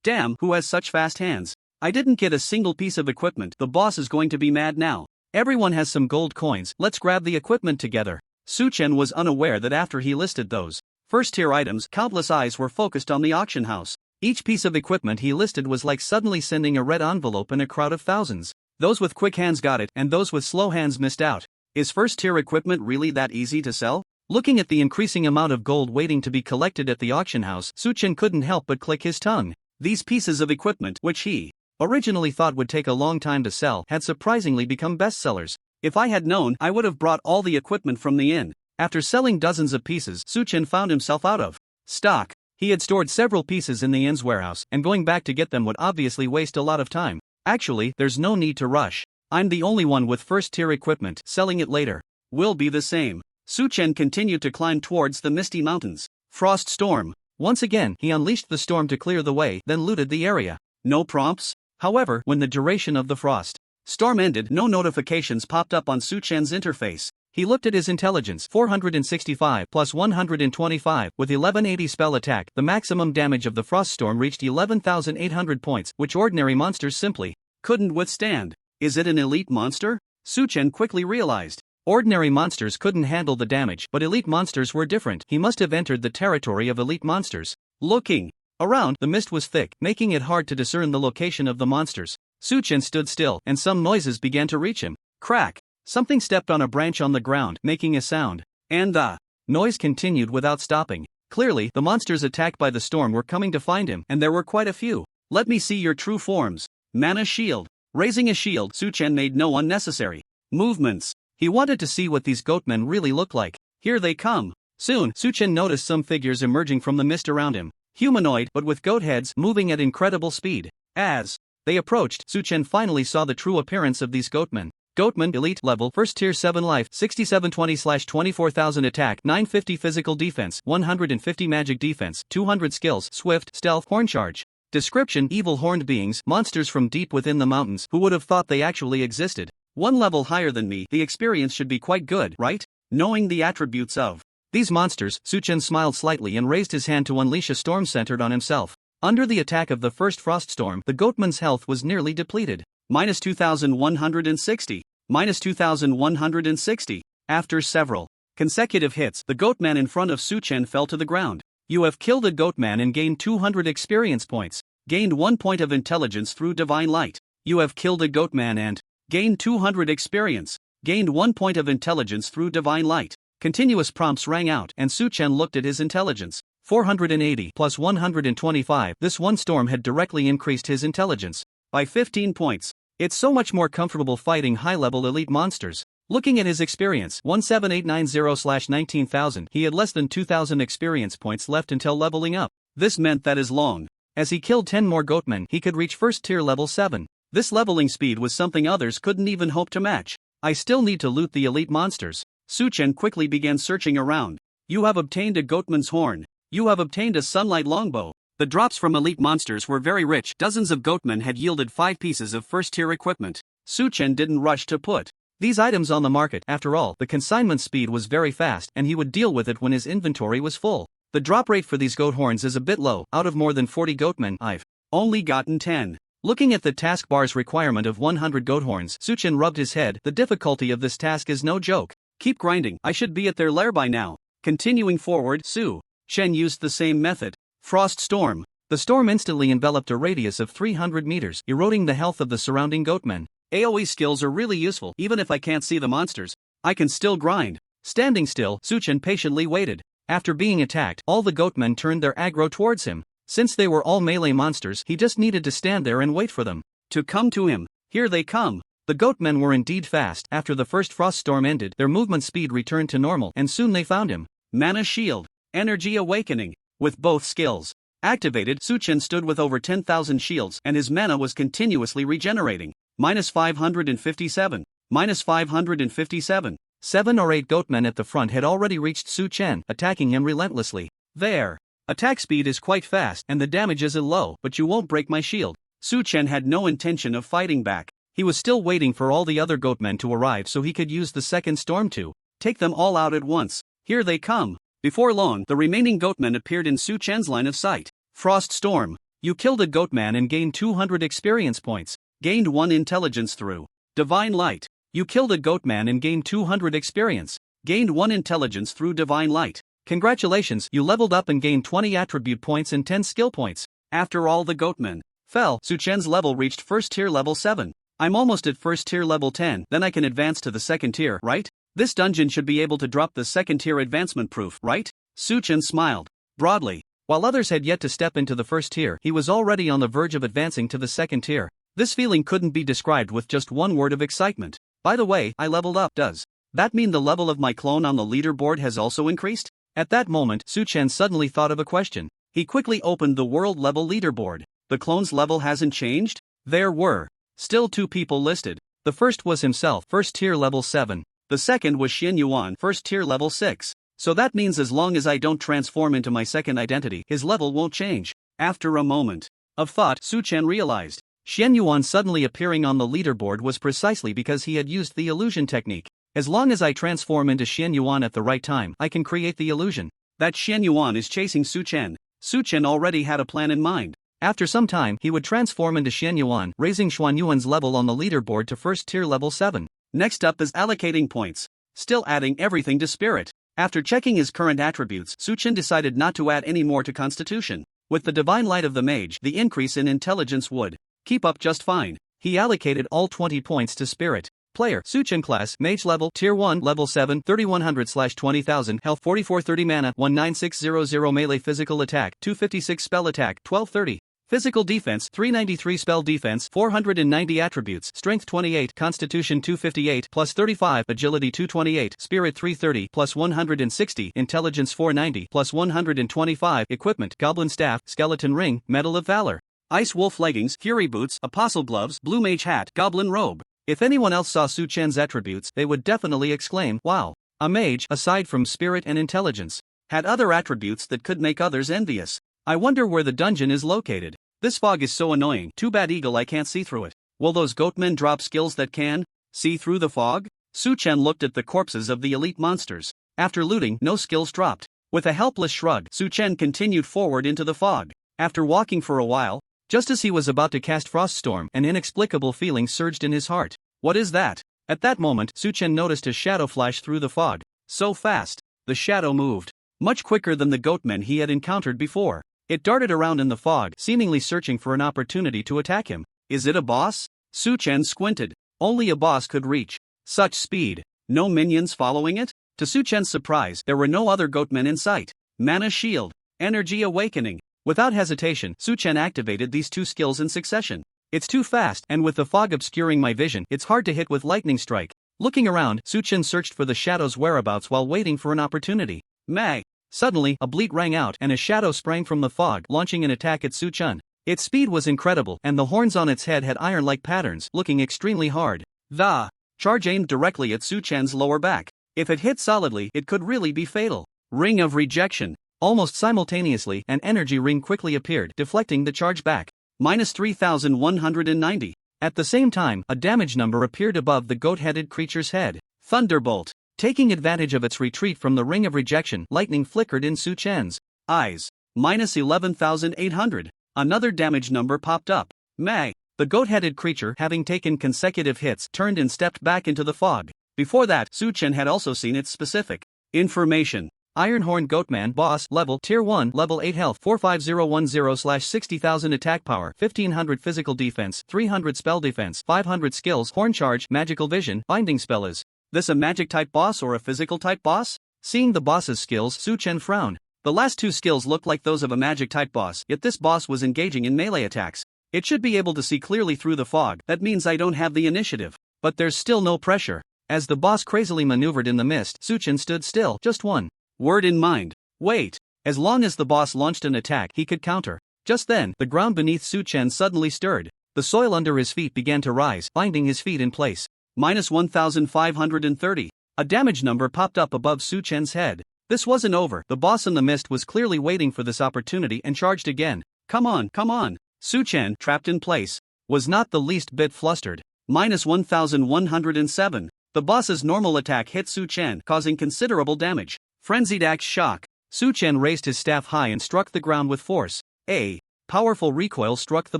Damn, who has such fast hands? I didn't get a single piece of equipment. The boss is going to be mad now. Everyone has some gold coins, let's grab the equipment together. Suchen was unaware that after he listed those first tier items, countless eyes were focused on the auction house. Each piece of equipment he listed was like suddenly sending a red envelope in a crowd of thousands. Those with quick hands got it, and those with slow hands missed out. Is first tier equipment really that easy to sell? Looking at the increasing amount of gold waiting to be collected at the auction house, Suchen couldn't help but click his tongue. These pieces of equipment, which he originally thought would take a long time to sell, had surprisingly become bestsellers. If I had known, I would have brought all the equipment from the inn. After selling dozens of pieces, Suchen found himself out of stock. He had stored several pieces in the inn's warehouse, and going back to get them would obviously waste a lot of time. Actually, there's no need to rush. I'm the only one with first tier equipment, selling it later will be the same. Suchen continued to climb towards the misty mountains. Frost storm. Once again, he unleashed the storm to clear the way, then looted the area. No prompts. However, when the duration of the frost storm ended, no notifications popped up on Suchen's interface. He looked at his intelligence, 465 plus 125, with 1180 spell attack. The maximum damage of the frost storm reached 11,800 points, which ordinary monsters simply couldn't withstand. Is it an elite monster? Suchen quickly realized. Ordinary monsters couldn't handle the damage, but elite monsters were different. He must have entered the territory of elite monsters. Looking around, the mist was thick, making it hard to discern the location of the monsters. Suchen stood still, and some noises began to reach him. Crack! Something stepped on a branch on the ground, making a sound. And the noise continued without stopping. Clearly, the monsters attacked by the storm were coming to find him, and there were quite a few. Let me see your true forms. Mana shield. Raising a shield, Suchen made no unnecessary movements. He wanted to see what these goatmen really look like. Here they come. Soon, Suchen noticed some figures emerging from the mist around him. Humanoid, but with goat heads, moving at incredible speed. As they approached, Suchen finally saw the true appearance of these goatmen. Goatman, elite level, first tier 7 life, 6720/24,000 attack, 950 physical defense, 150 magic defense, 200 skills, swift, stealth, horn charge. Description: evil horned beings, monsters from deep within the mountains. Who would have thought they actually existed? One level higher than me, the experience should be quite good, right? Knowing the attributes of these monsters, Suchen smiled slightly and raised his hand to unleash a storm centered on himself. Under the attack of the first frost storm, the goatman's health was nearly depleted. Minus 2,160. Minus 2,160. After several consecutive hits, the goatman in front of Suchen fell to the ground. You have killed a goatman and gained 200 experience points. Gained 1 point of intelligence through divine light. You have killed a goatman and gained 200 experience. Gained 1 point of intelligence through divine light. Continuous prompts rang out, and Suchen looked at his intelligence. 480 plus 125. This one storm had directly increased his intelligence by 15 points. It's so much more comfortable fighting high-level elite monsters. Looking at his experience, 17890/19,000, he had less than 2,000 experience points left until leveling up. This meant that as long as he killed 10 more goatmen, he could reach first tier level 7. This leveling speed was something others couldn't even hope to match. I still need to loot the elite monsters. Suchen quickly began searching around. You have obtained a goatman's horn. You have obtained a sunlight longbow. The drops from elite monsters were very rich. Dozens of goatmen had yielded 5 pieces of first-tier equipment. Suchen didn't rush to put these items on the market. After all, the consignment speed was very fast, and he would deal with it when his inventory was full. The drop rate for these goat horns is a bit low. Out of more than 40 goatmen, I've only gotten 10. Looking at the taskbar's requirement of 100 goat horns, Suchen rubbed his head. The difficulty of this task is no joke. Keep grinding. I should be at their lair by now. Continuing forward, Suchen used the same method. Frost storm. The storm instantly enveloped a radius of 300 meters, eroding the health of the surrounding goatmen. AoE skills are really useful. Even if I can't see the monsters, I can still grind. Standing still, Suchen patiently waited. After being attacked, all the goatmen turned their aggro towards him. Since they were all melee monsters, he just needed to stand there and wait for them to come to him. Here they come. The goatmen were indeed fast. After the first frost storm ended, their movement speed returned to normal, and soon they found him. Mana Shield. Energy Awakening. With both skills activated, Suchen stood with over 10,000 shields and his mana was continuously regenerating. Minus 557. Minus 557. 7 or 8 goatmen at the front had already reached Su Chen, attacking him relentlessly. Their attack speed is quite fast and the damage is low, but you won't break my shield. Su Chen had no intention of fighting back. He was still waiting for all the other goatmen to arrive so he could use the second storm to take them all out at once. Here they come. Before long, the remaining goatmen appeared in Su Chen's line of sight. Frost Storm. You killed a goatman and gained 200 experience points. Gained 1 intelligence through Divine Light. You killed a goatman and gained 200 experience. Gained 1 intelligence through Divine Light. Congratulations, you leveled up and gained 20 attribute points and 10 skill points. After all the goatmen fell, Su Chen's level reached first tier level 7. I'm almost at first tier level 10, then I can advance to the second tier, right? This dungeon should be able to drop the second tier advancement proof, right? Su Chen smiled broadly. While others had yet to step into the first tier, he was already on the verge of advancing to the second tier. This feeling couldn't be described with just one word of excitement. By the way, I leveled up. Does that mean the level of my clone on the leaderboard has also increased? At that moment, Su Chen suddenly thought of a question. He quickly opened the world level leaderboard. The clone's level hasn't changed? There were still 2 people listed. The first was himself, first tier level 7. The second was Xian Yuan, first tier level 6. So that means as long as I don't transform into my second identity, his level won't change. After a moment of thought, Su Chen realized Xian Yuan suddenly appearing on the leaderboard was precisely because he had used the illusion technique. As long as I transform into Xian Yuan at the right time, I can create the illusion that Xian Yuan is chasing Su Chen. Su Chen already had a plan in mind. After some time, he would transform into Xian Yuan, raising Xuan Yuan's level on the leaderboard to first tier level 7. Next up is allocating points. Still adding everything to spirit. After checking his current attributes, Su Chen decided not to add any more to constitution. With the divine light of the mage, the increase in intelligence would keep up just fine. He allocated all 20 points to spirit. Player, Su Chen class, mage level, tier 1, level 7, 3100/20,000, health 4430 mana, 19600 melee physical attack, 256 spell attack, 1230. Physical defense, 393 spell defense, 490 attributes, strength 28, constitution 258, plus 35, agility 228, spirit 330, plus 160, intelligence 490, plus 125, equipment, goblin staff, skeleton ring, medal of valor, ice wolf leggings, fury boots, apostle gloves, blue mage hat, goblin robe. If anyone else saw Su Chen's attributes, they would definitely exclaim, wow. A mage, aside from spirit and intelligence, had other attributes that could make others envious. I wonder where the dungeon is located. This fog is so annoying. Too bad Eagle I can't see through it. Will those goatmen drop skills that can see through the fog? Su Chen looked at the corpses of the elite monsters. After looting, no skills dropped. With a helpless shrug, Su Chen continued forward into the fog. After walking for a while, just as he was about to cast Froststorm, an inexplicable feeling surged in his heart. What is that? At that moment, Su Chen noticed a shadow flash through the fog. So fast. The shadow moved much quicker than the goatmen he had encountered before. It darted around in the fog, seemingly searching for an opportunity to attack him. Is it a boss? Su Chen squinted. Only a boss could reach such speed. No minions following it? To Su Chen's surprise, there were no other goatmen in sight. Mana Shield. Energy Awakening. Without hesitation, Su Chen activated these 2 skills in succession. It's too fast, and with the fog obscuring my vision, it's hard to hit with lightning strike. Looking around, Su Chen searched for the shadow's whereabouts while waiting for an opportunity. May. Suddenly, a bleat rang out and a shadow sprang from the fog, launching an attack at Su Chen. Its speed was incredible, and the horns on its head had iron-like patterns, looking extremely hard. The charge aimed directly at Su Chen's lower back. If it hit solidly, it could really be fatal. Ring of Rejection. Almost simultaneously, an energy ring quickly appeared, deflecting the charge back. Minus 3,190. At the same time, a damage number appeared above the goat-headed creature's head. Thunderbolt. Taking advantage of its retreat from the ring of rejection, lightning flickered in Su Chen's eyes. Minus 11,800. Another damage number popped up. May. The goat-headed creature, having taken consecutive hits, turned and stepped back into the fog. Before that, Su Chen had also seen its specific information. Ironhorn Goatman Boss Level Tier 1 Level 8 Health 45010/60,000 Attack Power 1500 Physical Defense 300 Spell Defense 500 Skills Horn Charge Magical Vision Binding Spell. Is this a magic type boss or a physical type boss? Seeing the boss's skills, Su Chen frowned. The last 2 skills looked like those of a magic type boss, yet this boss was engaging in melee attacks. It should be able to see clearly through the fog. That means I don't have the initiative. But there's still no pressure. As the boss crazily maneuvered in the mist, Suchen stood still, just one word in mind. Wait. As long as the boss launched an attack, he could counter. Just then, the ground beneath Suchen suddenly stirred. The soil under his feet began to rise, binding his feet in place. -1530. A damage number popped up above Suchen's head. This wasn't over. The boss in the mist was clearly waiting for this opportunity and charged again. Come on, come on. Suchen, trapped in place, was not the least bit flustered. -1107. The boss's normal attack hit Suchen, causing considerable damage. Frenzied axe shock. Suchen raised his staff high and struck the ground with force. A powerful recoil struck the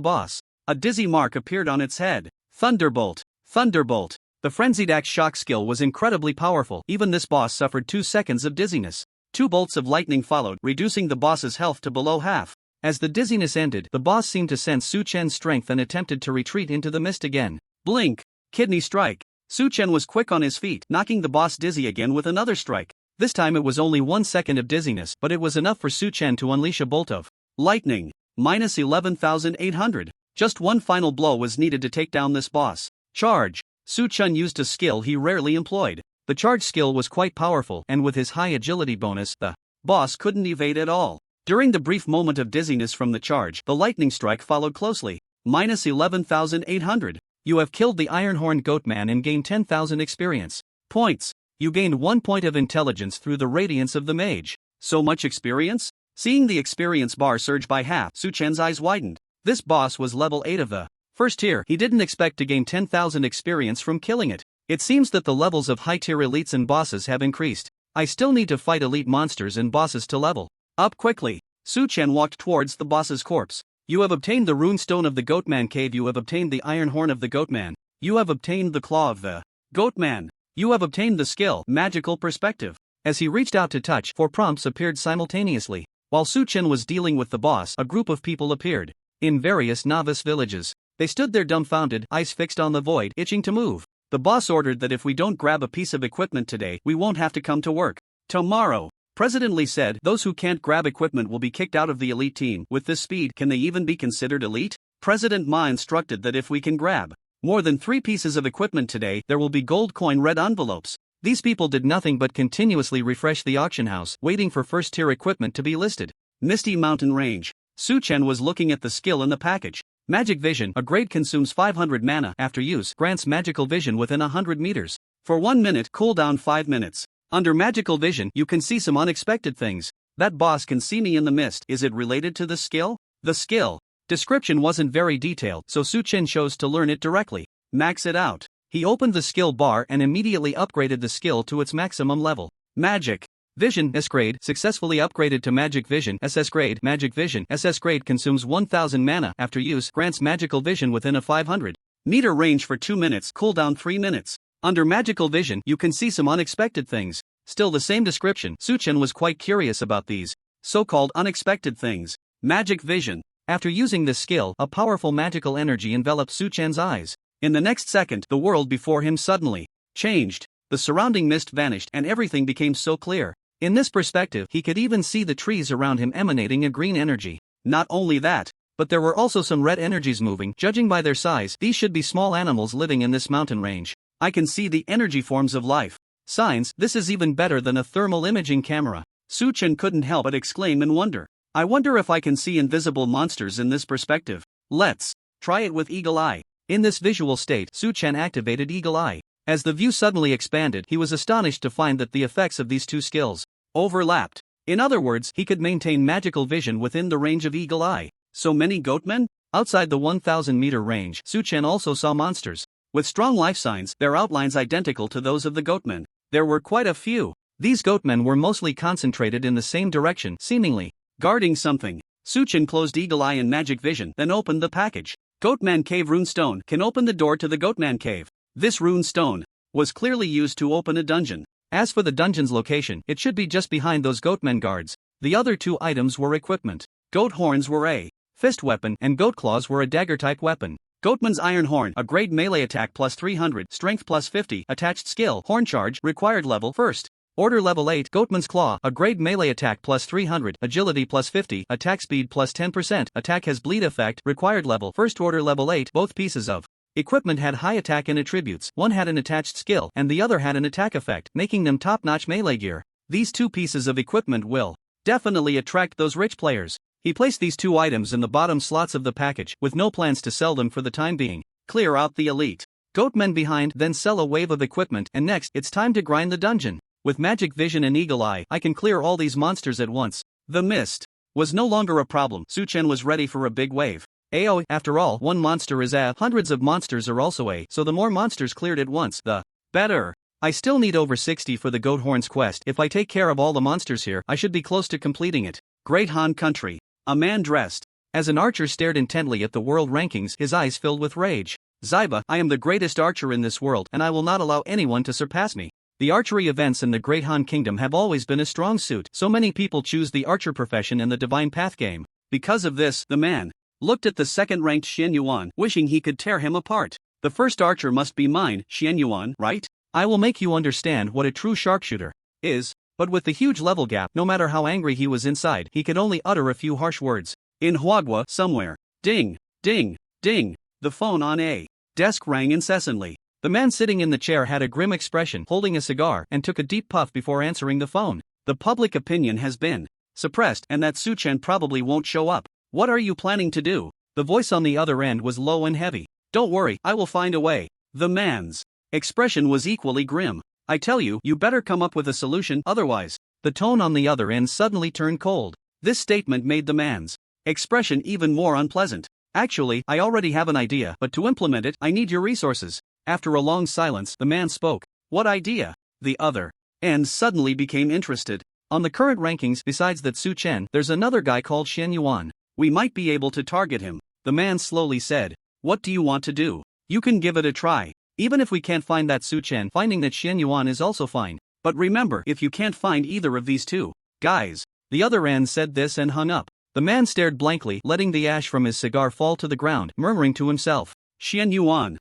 boss. A dizzy mark appeared on its head. Thunderbolt. Thunderbolt. The frenzied axe shock skill was incredibly powerful. Even this boss suffered 2 seconds of dizziness. 2 bolts of lightning followed, reducing the boss's health to below half. As the dizziness ended, the boss seemed to sense Suchen's strength and attempted to retreat into the mist again. Blink. Kidney strike. Suchen was quick on his feet, knocking the boss dizzy again with another strike. This time it was only 1 second of dizziness, but it was enough for Suchen to unleash a bolt of lightning. -11,800. Just one final blow was needed to take down this boss. Charge. Suchen used a skill he rarely employed. The charge skill was quite powerful, and with his high agility bonus, the boss couldn't evade at all. During the brief moment of dizziness from the charge, the lightning strike followed closely. -11,800. You have killed the Iron-Horned Goatman and gained 10,000 experience points. You gained 1 point of intelligence through the radiance of the mage. So much experience? Seeing the experience bar surge by half, Suchen's eyes widened. This boss was level 8 of the first tier. He didn't expect to gain 10,000 experience from killing it. It seems that the levels of high-tier elites and bosses have increased. I still need to fight elite monsters and bosses to level up quickly. Suchen walked towards the boss's corpse. You have obtained the rune stone of the Goatman Cave. You have obtained the iron horn of the Goatman. You have obtained the claw of the Goatman. You have obtained the skill, magical perspective. As he reached out to touch, 4 prompts appeared simultaneously. While Suchen was dealing with the boss, a group of people appeared. In various novice villages. They stood there dumbfounded, eyes fixed on the void, itching to move. The boss ordered that if we don't grab a piece of equipment today, we won't have to come to work tomorrow. President Lee said, those who can't grab equipment will be kicked out of the elite team. With this speed, can they even be considered elite? President Ma instructed that if we can grab more than 3 pieces of equipment today, there will be gold coin red envelopes. These people did nothing but continuously refresh the auction house, waiting for first-tier equipment to be listed. Misty Mountain Range. Suchen was looking at the skill in the package. Magic Vision, a grade consumes 500 mana after use, grants magical vision within 100 meters. For 1 minute, cooldown 5 minutes. Under magical vision, you can see some unexpected things. That boss can see me in the mist. Is it related to the skill? The skill description wasn't very detailed, so Suchen chose to learn it directly. Max it out. He opened the skill bar and immediately upgraded the skill to its maximum level. Magic Vision S grade successfully upgraded to Magic Vision SS grade. Magic Vision SS grade consumes 1000 mana after use, grants magical vision within a 500 meter range for 2 minutes, cooldown 3 minutes. Under magical vision, you can see some unexpected things. Still the same description. Suchen was quite curious about these so-called unexpected things. Magic vision. After using this skill, a powerful magical energy enveloped Suchen's eyes. In the next second, the world before him suddenly changed. The surrounding mist vanished and everything became so clear. In this perspective, he could even see the trees around him emanating a green energy. Not only that, but there were also some red energies moving. Judging by their size, these should be small animals living in this mountain range. I can see the energy forms of life. Signs, this is even better than a thermal imaging camera. Suchen couldn't help but exclaim in wonder. I wonder if I can see invisible monsters in this perspective. Let's try it with Eagle Eye. In this visual state, Suchen activated Eagle Eye. As the view suddenly expanded, he was astonished to find that the effects of these 2 skills overlapped. In other words, he could maintain magical vision within the range of Eagle Eye. So many goatmen? Outside the 1000-meter range, Suchen also saw monsters. With strong life signs, their outlines identical to those of the goatmen. There were quite a few. These goatmen were mostly concentrated in the same direction, seemingly guarding something. Suchen closed Eagle Eye and Magic Vision, then opened the package. Goatman Cave Rune Stone can open the door to the Goatman Cave. This rune stone was clearly used to open a dungeon. As for the dungeon's location, it should be just behind those goatmen guards. The other 2 items were equipment. Goat horns were a fist weapon and goat claws were a dagger-type weapon. Goatman's Iron Horn, a grade melee attack plus 300, strength plus 50, attached skill, horn charge, required level, first. Order level 8, Goatman's Claw, a grade melee attack plus 300, agility plus 50, attack speed plus 10%, attack has bleed effect, required level, first order level 8, both pieces of Equipment had high attack and attributes, one had an attached skill and the other had an attack effect, making them top-notch melee gear. These two pieces of equipment will definitely attract those rich players. He placed these two items in the bottom slots of the package, with no plans to sell them for the time being. Clear out the elite goatmen behind, then sell a wave of equipment, and next, it's time to grind the dungeon. With magic vision and eagle eye, I can clear all these monsters at once. The mist was no longer a problem. Su-Chen was ready for a big wave. Aoi, after all, one monster is A, hundreds of monsters are also A, so the more monsters cleared at once, the better. I still need over 60 for the Goat Horns quest. If I take care of all the monsters here, I should be close to completing it. Great Han Country. A man dressed as an archer stared intently at the world rankings, his eyes filled with rage. Zyba, I am the greatest archer in this world and I will not allow anyone to surpass me. The archery events in the Great Han Kingdom have always been a strong suit, so many people choose the archer profession in the Divine Path game. Because of this, the man looked at the second-ranked Xian Yuan, wishing he could tear him apart. The first archer must be mine, Xian Yuan, right? I will make you understand what a true sharpshooter is. But with the huge level gap, no matter how angry he was inside, he could only utter a few harsh words. In Huagua, somewhere. Ding, ding, ding. The phone on a desk rang incessantly. The man sitting in the chair had a grim expression, holding a cigar, and took a deep puff before answering the phone. The public opinion has been suppressed, and that Su-Chen probably won't show up. What are you planning to do? The voice on the other end was low and heavy. Don't worry, I will find a way. The man's expression was equally grim. I tell you, you better come up with a solution, otherwise. The tone on the other end suddenly turned cold. This statement made the man's expression even more unpleasant. Actually, I already have an idea, but to implement it, I need your resources. After a long silence, the man spoke. What idea? The other end suddenly became interested. On the current rankings, besides that Su-Chen, there's another guy called Xian Yuan. We might be able to target him. The man slowly said. What do you want to do? You can give it a try. Even if we can't find that Su-Chen, finding that Xian Yuan is also fine. But remember, if you can't find either of these two guys. The other end said this and hung up. The man stared blankly, letting the ash from his cigar fall to the ground, murmuring to himself. Xian Yuan,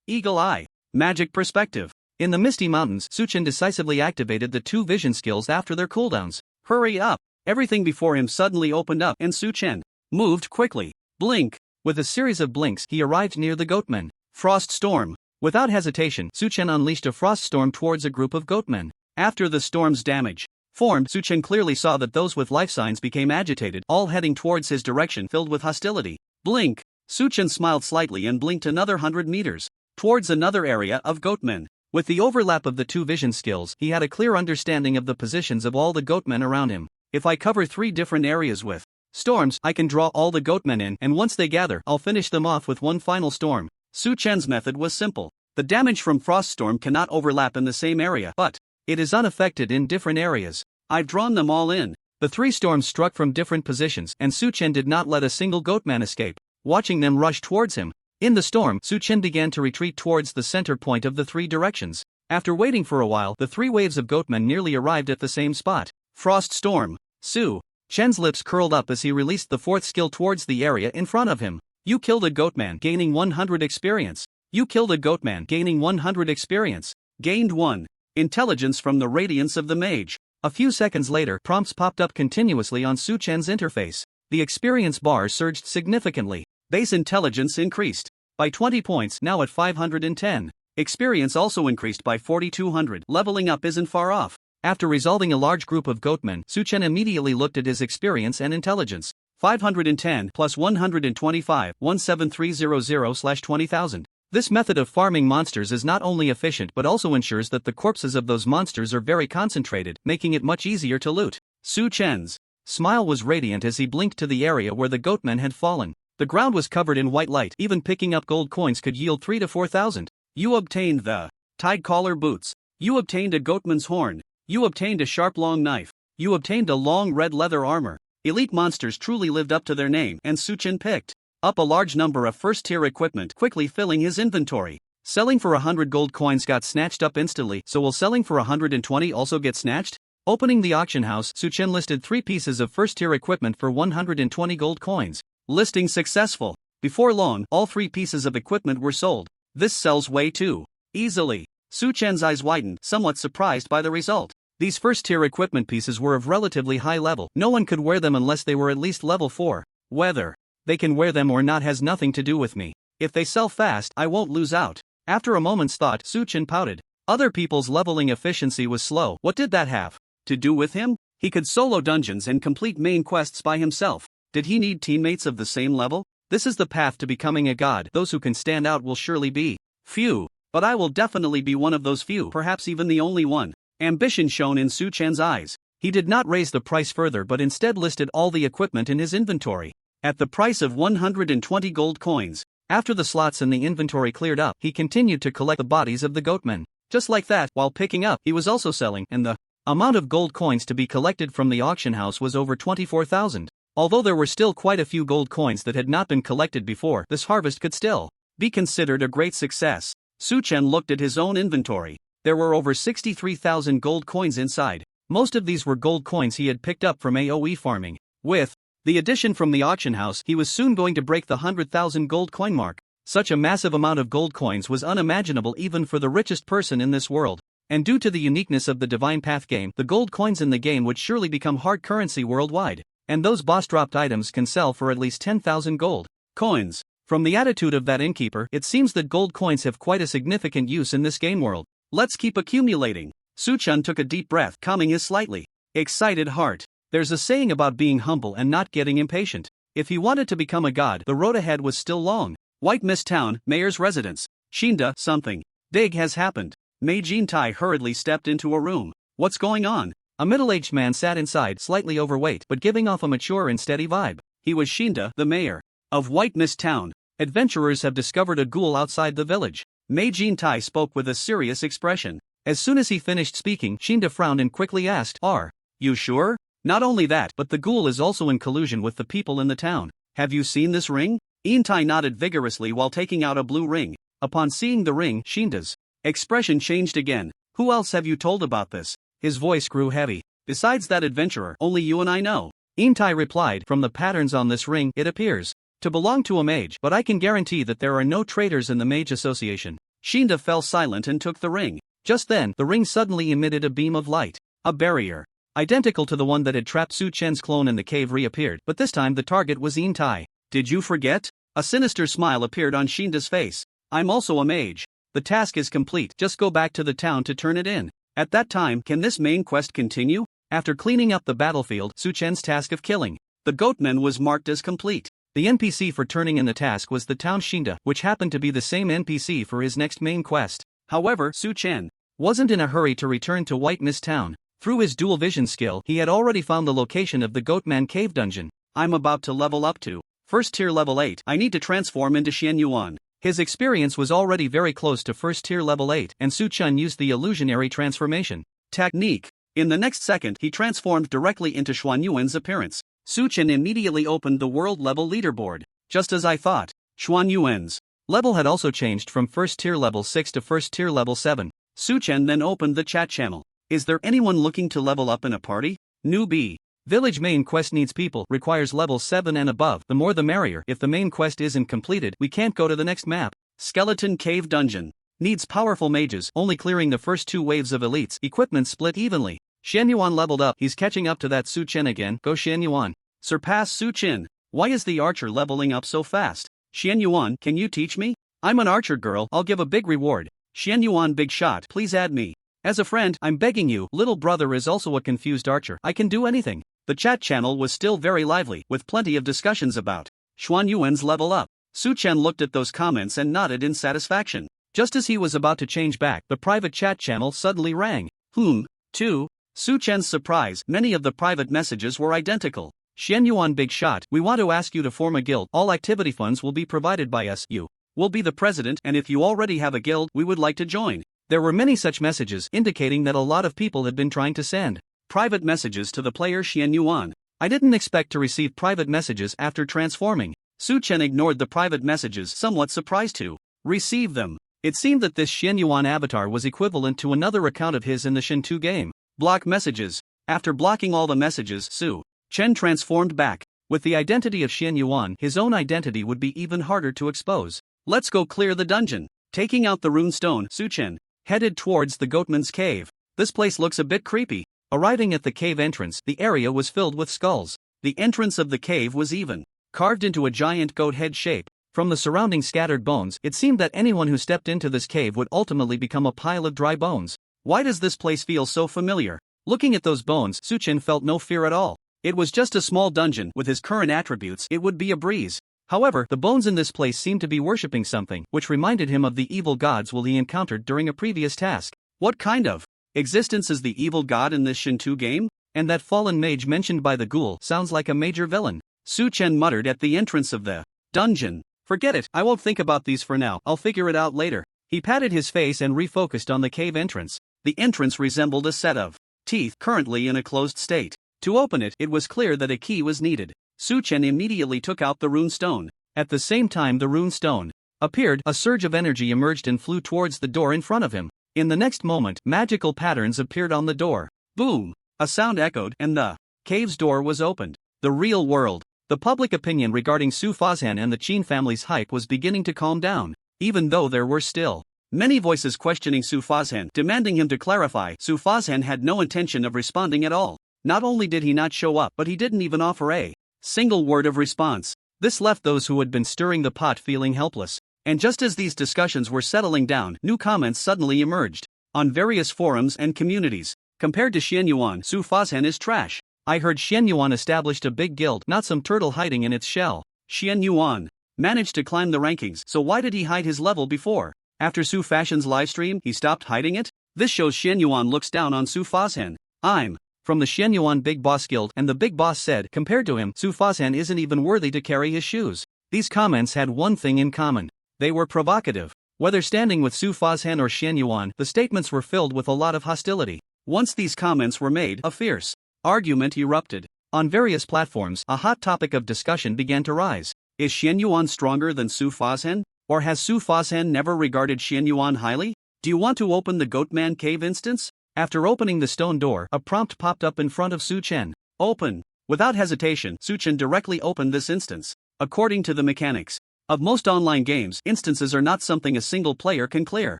eagle eye, magic perspective. In the Misty Mountains, Su-Chen decisively activated the two vision skills after their cooldowns. Hurry up! Everything before him suddenly opened up and Su-Chen moved quickly. Blink! With a series of blinks, he arrived near the goatmen. Frost storm. Without hesitation, Su-Chen unleashed a frost storm towards a group of goatmen. After the storm's damage formed, Su-Chen clearly saw that those with life signs became agitated, all heading towards his direction filled with hostility. Blink! Su-Chen smiled slightly and blinked another 100 meters towards another area of goatmen. With the overlap of the two vision skills, he had a clear understanding of the positions of all the goatmen around him. If I cover 3 different areas with storms, I can draw all the goatmen in, and once they gather, I'll finish them off with one final storm. Su-Chen's method was simple. The damage from frost storm cannot overlap in the same area, but it is unaffected in different areas. I've drawn them all in. The 3 storms struck from different positions, and Su-Chen did not let a single goatman escape. Watching them rush towards him. In the storm, Su-Chen began to retreat towards the center point of the 3 directions. After waiting for a while, the 3 waves of goatmen nearly arrived at the same spot. Frost storm. Su-Chen's lips curled up as he released the 4th skill towards the area in front of him. You killed a goatman, gaining 100 experience. You killed a goatman, gaining 100 experience. Gained 1 intelligence from the radiance of the mage. A few seconds later, prompts popped up continuously on Su-Chen's interface. The experience bar surged significantly. Base intelligence increased by 20 points, now at 510. Experience also increased by 4200. Leveling up isn't far off. After resolving a large group of goatmen, Su-Chen immediately looked at his experience and intelligence. 510 plus 125, 17300/20,000. This method of farming monsters is not only efficient but also ensures that the corpses of those monsters are very concentrated, making it much easier to loot. Su-Chen's smile was radiant as he blinked to the area where the goatmen had fallen. The ground was covered in white light. Even picking up gold coins could yield 3 to 4,000. You obtained the Tide Collar Boots. You obtained a goatman's horn. You obtained a sharp long knife. You obtained a long red leather armor. Elite monsters truly lived up to their name, and Su-Chen picked up a large number of first-tier equipment, quickly filling his inventory. Selling for 100 gold coins got snatched up instantly, so will selling for 120 also get snatched? Opening the auction house, Su-Chen listed 3 pieces of first-tier equipment for 120 gold coins. Listing successful. Before long, all 3 pieces of equipment were sold. This sells way too easily. Su-Chen's eyes widened, somewhat surprised by the result. These first-tier equipment pieces were of relatively high level. No one could wear them unless they were at least level 4. Whether they can wear them or not has nothing to do with me. If they sell fast, I won't lose out. After a moment's thought, Su-chan pouted. Other people's leveling efficiency was slow. What did that have to do with him? He could solo dungeons and complete main quests by himself. Did he need teammates of the same level? This is the path to becoming a god. Those who can stand out will surely be few. But I will definitely be one of those few, perhaps even the only one. Ambition shone in Su-chan's eyes. He did not raise the price further but instead listed all the equipment in his inventory at the price of 120 gold coins. After the slots in the inventory cleared up, he continued to collect the bodies of the goatmen. Just like that, while picking up, he was also selling, and the amount of gold coins to be collected from the auction house was over 24,000. Although there were still quite a few gold coins that had not been collected before, this harvest could still be considered a great success. Su-chan looked at his own inventory. There were over 63,000 gold coins inside. Most of these were gold coins he had picked up from AoE farming. With the addition from the auction house, he was soon going to break the 100,000 gold coin mark. Such a massive amount of gold coins was unimaginable even for the richest person in this world. And due to the uniqueness of the Divine Path game, the gold coins in the game would surely become hard currency worldwide. And those boss-dropped items can sell for at least 10,000 gold coins. From the attitude of that innkeeper, it seems that gold coins have quite a significant use in this game world. Let's keep accumulating. Su-chan took a deep breath, calming his slightly excited heart. There's a saying about being humble and not getting impatient. If he wanted to become a god, the road ahead was still long. White Mist Town, Mayor's residence. Shinda, something big has happened. Mage hurriedly stepped into a room. What's going on? A middle-aged man sat inside, slightly overweight but giving off a mature and steady vibe. He was Shinda, the mayor of White Mist Town. Adventurers have discovered a ghoul outside the village. Mage spoke with a serious expression. As soon as he finished speaking, Shinda frowned and quickly asked, "Are you sure?" Not only that, but the ghoul is also in collusion with the people in the town. Have you seen this ring? Intai nodded vigorously while taking out a blue ring. Upon seeing the ring, Shinda's expression changed again. Who else have you told about this? His voice grew heavy. Besides that adventurer, only you and I know. Intai replied, from the patterns on this ring, it appears to belong to a mage, but I can guarantee that there are no traitors in the Mage Association. Shinda fell silent and took the ring. Just then, the ring suddenly emitted a beam of light. A barrier, identical to the one that had trapped Su-chan's clone in the cave, reappeared, but this time the target was Intai. Did you forget? A sinister smile appeared on Shinda's face. I'm also a mage. The task is complete, just go back to the town to turn it in. At that time, can this main quest continue? After cleaning up the battlefield, Su-chan's task of killing the goatmen was marked as complete. The NPC for turning in the task was the town Shinda, which happened to be the same NPC for his next main quest. However, Su-chan wasn't in a hurry to return to White Mist Town. Through his dual vision skill, he had already found the location of the Goatman Cave dungeon. I'm about to level up to first tier level 8. I need to transform into Xian Yuan. His experience was already very close to first tier level 8, and Su-chan used the illusionary transformation technique. In the next second, he transformed directly into Xuan Yuan's appearance. Su-chan immediately opened the world level leaderboard. Just as I thought, Xuan Yuan's level had also changed from first tier level 6 to first tier level 7. Su-chan then opened the chat channel. Is there anyone looking to level up in a party? Newbie. Village main quest needs people, requires level 7 and above, the more the merrier. If the main quest isn't completed, we can't go to the next map. Skeleton Cave Dungeon. Needs powerful mages, only clearing the first 2 waves of elites, equipment split evenly. Xian Yuan leveled up, he's catching up to that Su-chan again, go Xian Yuan. Surpass Su-chan. Why is the archer leveling up so fast? Xian Yuan, can you teach me? I'm an archer girl, I'll give a big reward. Xian Yuan, big shot, please add me. As a friend, I'm begging you. Little brother is also a confused archer, I can do anything. The chat channel was still very lively, with plenty of discussions about Xuan Yuan's level up. Su-chan looked at those comments and nodded in satisfaction. Just as he was about to change back, the private chat channel suddenly rang. To Su-chan's surprise, many of the private messages were identical. Xian Yuan, big shot, we want to ask you to form a guild. All activity funds will be provided by us. You will be the president, and if you already have a guild, we would like to join. There were many such messages, indicating that a lot of people had been trying to send private messages to the player Xian Yuan. I didn't expect to receive private messages after transforming. Su-chan ignored the private messages, somewhat surprised to receive them. It seemed that this Xian Yuan avatar was equivalent to another account of his in the Shin 2 game. Block messages. After blocking all the messages, Su-chan transformed back. With the identity of Xian Yuan, his own identity would be even harder to expose. Let's go clear the dungeon. Taking out the rune stone, Su-chan headed towards the Goatman's cave. This place looks a bit creepy. Arriving at the cave entrance, the area was filled with skulls. The entrance of the cave was even carved into a giant goat head shape. From the surrounding scattered bones, it seemed that anyone who stepped into this cave would ultimately become a pile of dry bones. Why does this place feel so familiar? Looking at those bones, Suchen felt no fear at all. It was just a small dungeon. With his current attributes, it would be a breeze. However, the bones in this place seemed to be worshipping something, which reminded him of the evil gods he encountered during a previous task. What kind of existence is the evil god in this Shinto game? And that fallen mage mentioned by the ghoul sounds like a major villain. Suchen muttered at the entrance of the dungeon. Forget it, I won't think about these for now, I'll figure it out later. He patted his face and refocused on the cave entrance. The entrance resembled a set of teeth currently in a closed state. To open it, it was clear that a key was needed. Suchen immediately took out the rune stone. At the same time the rune stone appeared, a surge of energy emerged and flew towards the door in front of him. In the next moment, magical patterns appeared on the door. Boom! A sound echoed, and the cave's door was opened. The real world. The public opinion regarding Su Fazhan and the Qin family's hype was beginning to calm down, even though there were still many voices questioning Su Fazhan, demanding him to clarify. Su Fazhan had no intention of responding at all. Not only did he not show up, but he didn't even offer a single word of response. This left those who had been stirring the pot feeling helpless. And just as these discussions were settling down, new comments suddenly emerged on various forums and communities. Compared to Xianyuan, Su Fazhan is trash. I heard Xianyuan established a big guild, not some turtle hiding in its shell. Xianyuan managed to climb the rankings, so why did he hide his level before? After Su Fashion's livestream, he stopped hiding it? This shows Xianyuan looks down on Su Fazhan. I'm from the Xianyuan Big Boss Guild, and the Big Boss said, compared to him, Su Fazhan isn't even worthy to carry his shoes. These comments had one thing in common. They were provocative. Whether standing with Su Fazhan or Xianyuan, the statements were filled with a lot of hostility. Once these comments were made, a fierce argument erupted. On various platforms, a hot topic of discussion began to rise. Is Xianyuan stronger than Su Fazhan? Or has Su Fazhan never regarded Xianyuan highly? Do you want to open the Goatman Cave instance? After opening the stone door, a prompt popped up in front of Suchen. Open. Without hesitation, Suchen directly opened this instance. According to the mechanics of most online games, instances are not something a single player can clear.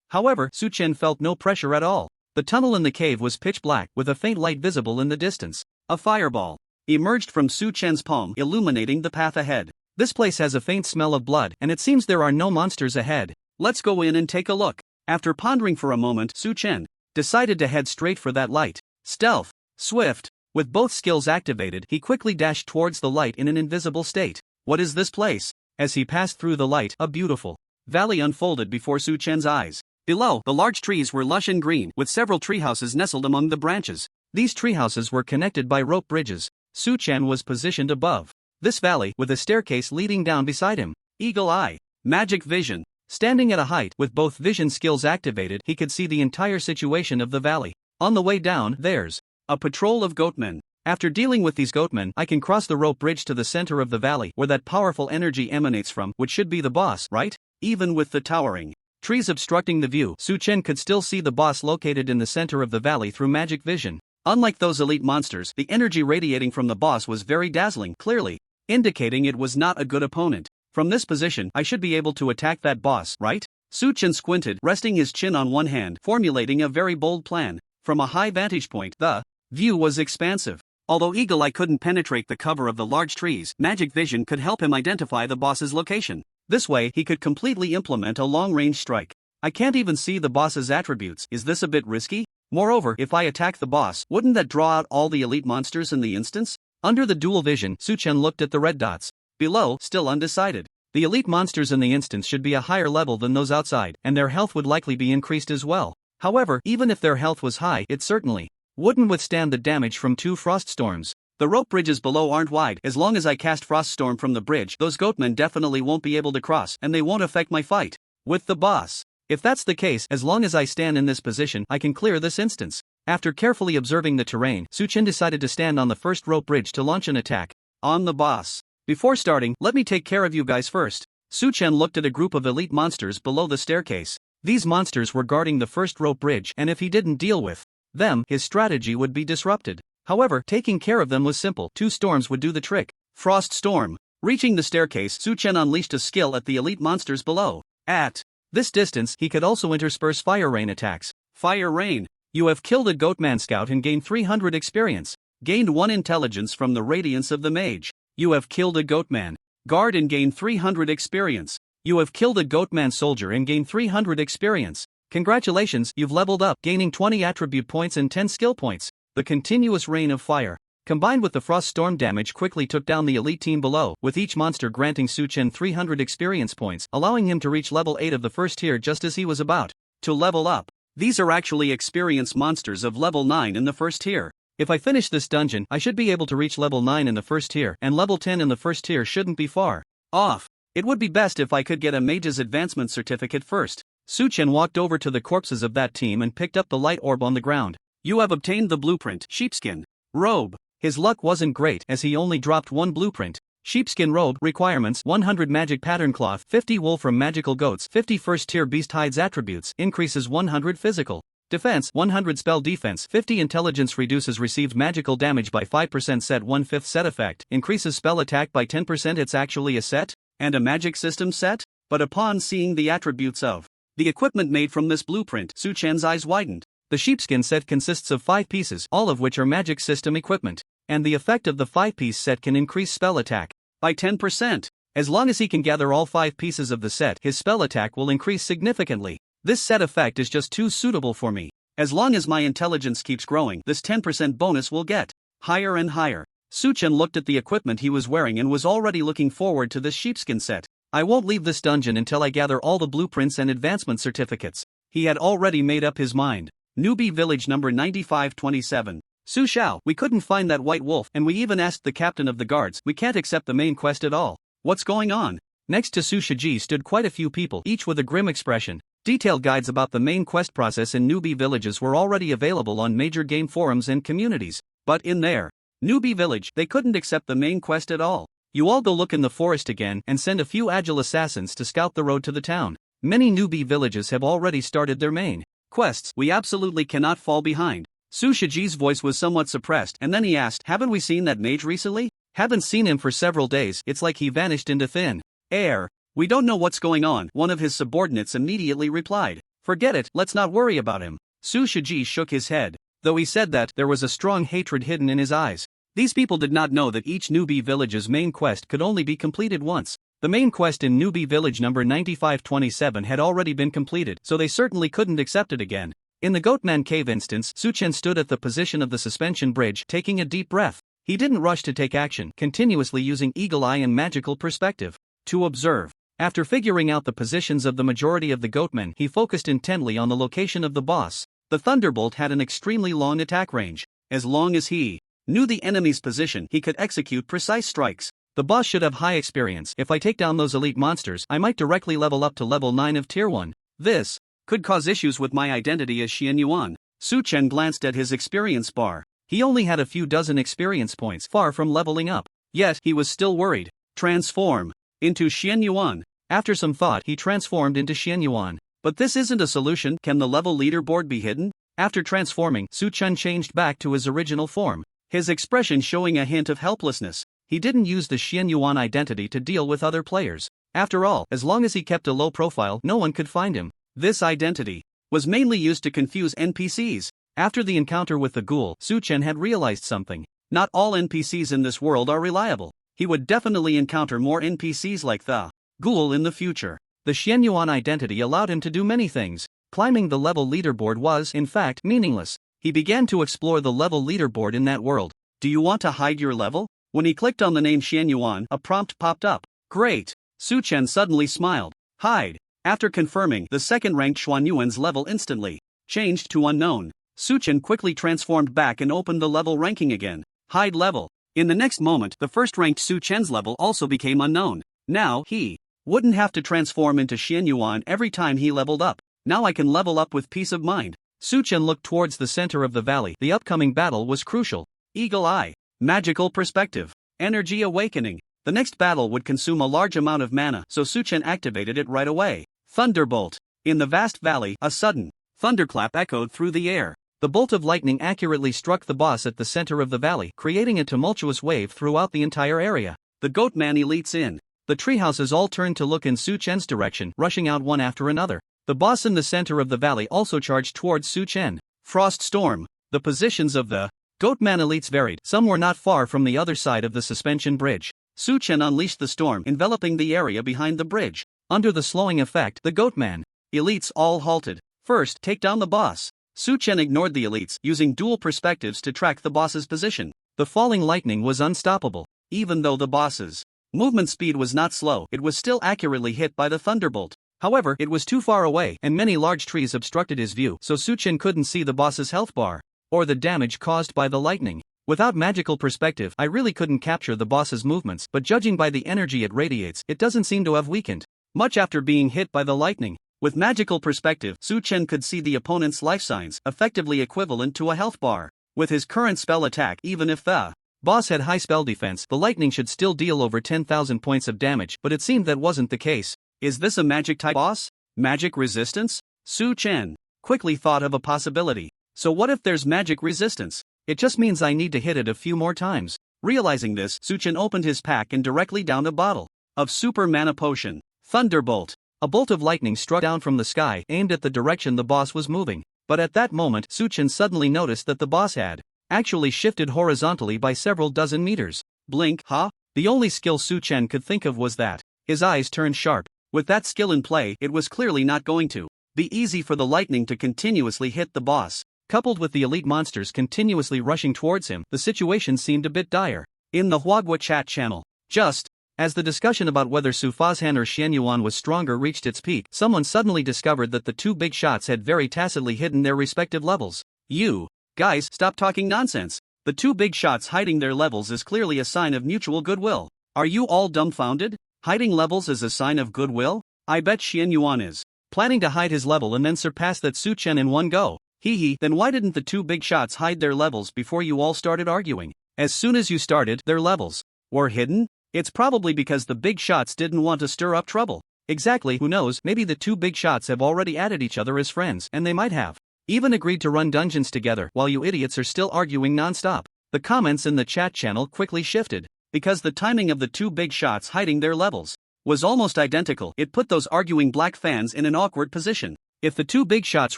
However, Suchen felt no pressure at all. The tunnel in the cave was pitch black, with a faint light visible in the distance. A fireball emerged from Suchen's palm, illuminating the path ahead. This place has a faint smell of blood, and it seems there are no monsters ahead. Let's go in and take a look. After pondering for a moment, Suchen decided to head straight for that light. Stealth. Swift. With both skills activated, he quickly dashed towards the light in an invisible state. What is this place? As he passed through the light, a beautiful valley unfolded before Suchen's eyes. Below, the large trees were lush and green, with several treehouses nestled among the branches. These treehouses were connected by rope bridges. Suchen was positioned above this valley, with a staircase leading down beside him. Eagle Eye. Magic Vision. Standing at a height, with both vision skills activated, he could see the entire situation of the valley. On the way down, there's a patrol of goatmen. After dealing with these goatmen, I can cross the rope bridge to the center of the valley, where that powerful energy emanates from, which should be the boss, right? Even with the towering trees obstructing the view, Suchen could still see the boss located in the center of the valley through magic vision. Unlike those elite monsters, the energy radiating from the boss was very dazzling, clearly indicating it was not a good opponent. From this position, I should be able to attack that boss, right? Suchen squinted, resting his chin on one hand, formulating a very bold plan. From a high vantage point, the view was expansive. Although Eagle Eye couldn't penetrate the cover of the large trees, magic vision could help him identify the boss's location. This way, he could completely implement a long-range strike. I can't even see the boss's attributes. Is this a bit risky? Moreover, if I attack the boss, wouldn't that draw out all the elite monsters in the instance? Under the dual vision, Suchen looked at the red dots. Below, still undecided. The elite monsters in the instance should be a higher level than those outside, and their health would likely be increased as well. However, even if their health was high, it certainly wouldn't withstand the damage from 2 frost storms. The rope bridges below aren't wide. As long as I cast Frost Storm from the bridge, those goatmen definitely won't be able to cross, and they won't affect my fight with the boss. If that's the case, as long as I stand in this position, I can clear this instance. After carefully observing the terrain, Suchen decided to stand on the first rope bridge to launch an attack on the boss. Before starting, let me take care of you guys first. Suchen looked at a group of elite monsters below the staircase. These monsters were guarding the first rope bridge, and if he didn't deal with them, his strategy would be disrupted. However, taking care of them was simple. 2 storms would do the trick. Frost Storm. Reaching the staircase, Suchen unleashed a skill at the elite monsters below. At this distance, he could also intersperse Fire Rain attacks. Fire Rain. You have killed a Goatman Scout and gained 300 experience. Gained 1 intelligence from the radiance of the Mage. You have killed a Goatman. Guard and gain 300 experience. You have killed a Goatman soldier and gained 300 experience. Congratulations, you've leveled up, gaining 20 attribute points and 10 skill points. The continuous rain of fire, combined with the frost storm damage, quickly took down the elite team below, with each monster granting Su-Chen 300 experience points, allowing him to reach level 8 of the first tier just as he was about to level up. These are actually experienced monsters of level 9 in the first tier. If I finish this dungeon, I should be able to reach level 9 in the first tier, and level 10 in the first tier shouldn't be far off. It would be best if I could get a Mage's advancement certificate first. Su-Chen walked over to the corpses of that team and picked up the light orb on the ground. You have obtained the blueprint, sheepskin robe. His luck wasn't great as he only dropped one blueprint. Sheepskin robe requirements: 100 magic pattern cloth, 50 wool from magical goats, 50 first tier beast hides. Attributes: increases 100 physical defense, 100 spell defense, 50 intelligence, reduces received magical damage by 5%. Set 1/5 set effect, increases spell attack by 10%. It's actually a set and a magic system set? But upon seeing the attributes of the equipment made from this blueprint, Su-Chen's eyes widened. The sheepskin set consists of 5 pieces, all of which are magic system equipment, and the effect of the 5-piece set can increase spell attack by 10%. As long as he can gather all 5 pieces of the set, his spell attack will increase significantly. This set effect is just too suitable for me. As long as my intelligence keeps growing, this 10% bonus will get higher and higher. Su-Chen looked at the equipment he was wearing and was already looking forward to this sheepskin set. I won't leave this dungeon until I gather all the blueprints and advancement certificates. He had already made up his mind. Newbie Village number 9527. Su Xiao, we couldn't find that white wolf, and we even asked the captain of the guards. We can't accept the main quest at all. What's going on? Next to Su Shiji stood quite a few people, each with a grim expression. Detailed guides about the main quest process in newbie villages were already available on major game forums and communities. But in their newbie village, they couldn't accept the main quest at all. You all go look in the forest again and send a few agile assassins to scout the road to the town. Many newbie villages have already started their main quests. We absolutely cannot fall behind. Su Shiji's voice was somewhat suppressed, and then he asked, haven't we seen that mage recently? Haven't seen him for several days. It's like he vanished into thin air. We don't know what's going on, one of his subordinates immediately replied. Forget it, let's not worry about him. Su Shiji shook his head. Though he said that, there was a strong hatred hidden in his eyes. These people did not know that each newbie village's main quest could only be completed once. The main quest in newbie village number 9527 had already been completed, so they certainly couldn't accept it again. In the Goatman Cave instance, Su-Chen stood at the position of the suspension bridge, taking a deep breath. He didn't rush to take action, continuously using eagle eye and magical perspective to observe. After figuring out the positions of the majority of the Goatmen, he focused intently on the location of the boss. The Thunderbolt had an extremely long attack range. As long as he knew the enemy's position, he could execute precise strikes. The boss should have high experience. If I take down those elite monsters, I might directly level up to level 9 of tier 1. This could cause issues with my identity as Xian Yuan. Su-Chen glanced at his experience bar. He only had a few dozen experience points, far from leveling up. Yet, he was still worried. Transform into Xian Yuan. After some thought, he transformed into Xian Yuan. But this isn't a solution. Can the level leaderboard be hidden? After transforming, Su-Chen changed back to his original form, his expression showing a hint of helplessness. He didn't use the Xian Yuan identity to deal with other players. After all, as long as he kept a low profile, no one could find him. This identity was mainly used to confuse NPCs. After the encounter with the ghoul, Su-Chen had realized something. Not all NPCs in this world are reliable. He would definitely encounter more NPCs like the ghoul in the future. The Xian Yuan identity allowed him to do many things. Climbing the level leaderboard was, in fact, meaningless. He began to explore the level leaderboard in that world. Do you want to hide your level? When he clicked on the name Xian Yuan, a prompt popped up. Great! Su-Chen suddenly smiled. Hide. After confirming, the second-ranked Xuan Yuan's level instantly changed to unknown. Su-Chen quickly transformed back and opened the level ranking again. Hide level. In the next moment, the first-ranked Su-Chen's level also became unknown. Now, he wouldn't have to transform into Xian Yuan every time he leveled up. Now I can level up with peace of mind. Su-Chen looked towards the center of the valley. The upcoming battle was crucial. Eagle Eye. Magical Perspective. Energy Awakening. The next battle would consume a large amount of mana, so Su-Chen activated it right away. Thunderbolt. In the vast valley, a sudden thunderclap echoed through the air. The bolt of lightning accurately struck the boss at the center of the valley, creating a tumultuous wave throughout the entire area. The Goatman elites in the treehouses all turned to look in Su-Chen's direction, rushing out one after another. The boss in the center of the valley also charged towards Su-Chen. Frost Storm. The positions of the Goatman elites varied. Some were not far from the other side of the suspension bridge. Su Chen unleashed the storm enveloping the area behind the bridge. Under the slowing effect, the Goatman elites all halted. First, take down the boss. Su Chen ignored the elites, using dual perspectives to track the boss's position. The falling lightning was unstoppable. Even though the boss's movement speed was not slow, it was still accurately hit by the thunderbolt. However, it was too far away, and many large trees obstructed his view, so Su Chen couldn't see the boss's health bar, or the damage caused by the lightning. Without magical perspective, I really couldn't capture the boss's movements, but judging by the energy it radiates, it doesn't seem to have weakened much after being hit by the lightning. With magical perspective, Su Chen could see the opponent's life signs, effectively equivalent to a health bar. With his current spell attack, even if the boss had high spell defense, the lightning should still deal over 10,000 points of damage, but it seemed that wasn't the case. Is this a magic-type boss? Magic resistance? Su Chen quickly thought of a possibility. So what if there's magic resistance? It just means I need to hit it a few more times. Realizing this, Su Chen opened his pack and directly downed a bottle of super mana potion. Thunderbolt. A bolt of lightning struck down from the sky, aimed at the direction the boss was moving. But at that moment, Su Chen suddenly noticed that the boss had actually shifted horizontally by several dozen meters. Blink, huh? The only skill Su Chen could think of was that. His eyes turned sharp. With that skill in play, it was clearly not going to be easy for the lightning to continuously hit the boss. Coupled with the elite monsters continuously rushing towards him, the situation seemed a bit dire. In the Huagua chat channel, just as the discussion about whether Su Fazhan or Xian Yuan was stronger reached its peak, someone suddenly discovered that the two big shots had very tacitly hidden their respective levels. You guys, stop talking nonsense. The two big shots hiding their levels is clearly a sign of mutual goodwill. Are you all dumbfounded? Hiding levels is a sign of goodwill? I bet Xian Yuan is planning to hide his level and then surpass that Su Chen in one go. Hee, then why didn't the two big shots hide their levels before you all started arguing? As soon as you started, their levels were hidden? It's probably because the big shots didn't want to stir up trouble. Exactly, who knows, maybe the two big shots have already added each other as friends, and they might have even agreed to run dungeons together while you idiots are still arguing non-stop. The comments in the chat channel quickly shifted. Because the timing of the two big shots hiding their levels was almost identical, it put those arguing black fans in an awkward position. If the two big shots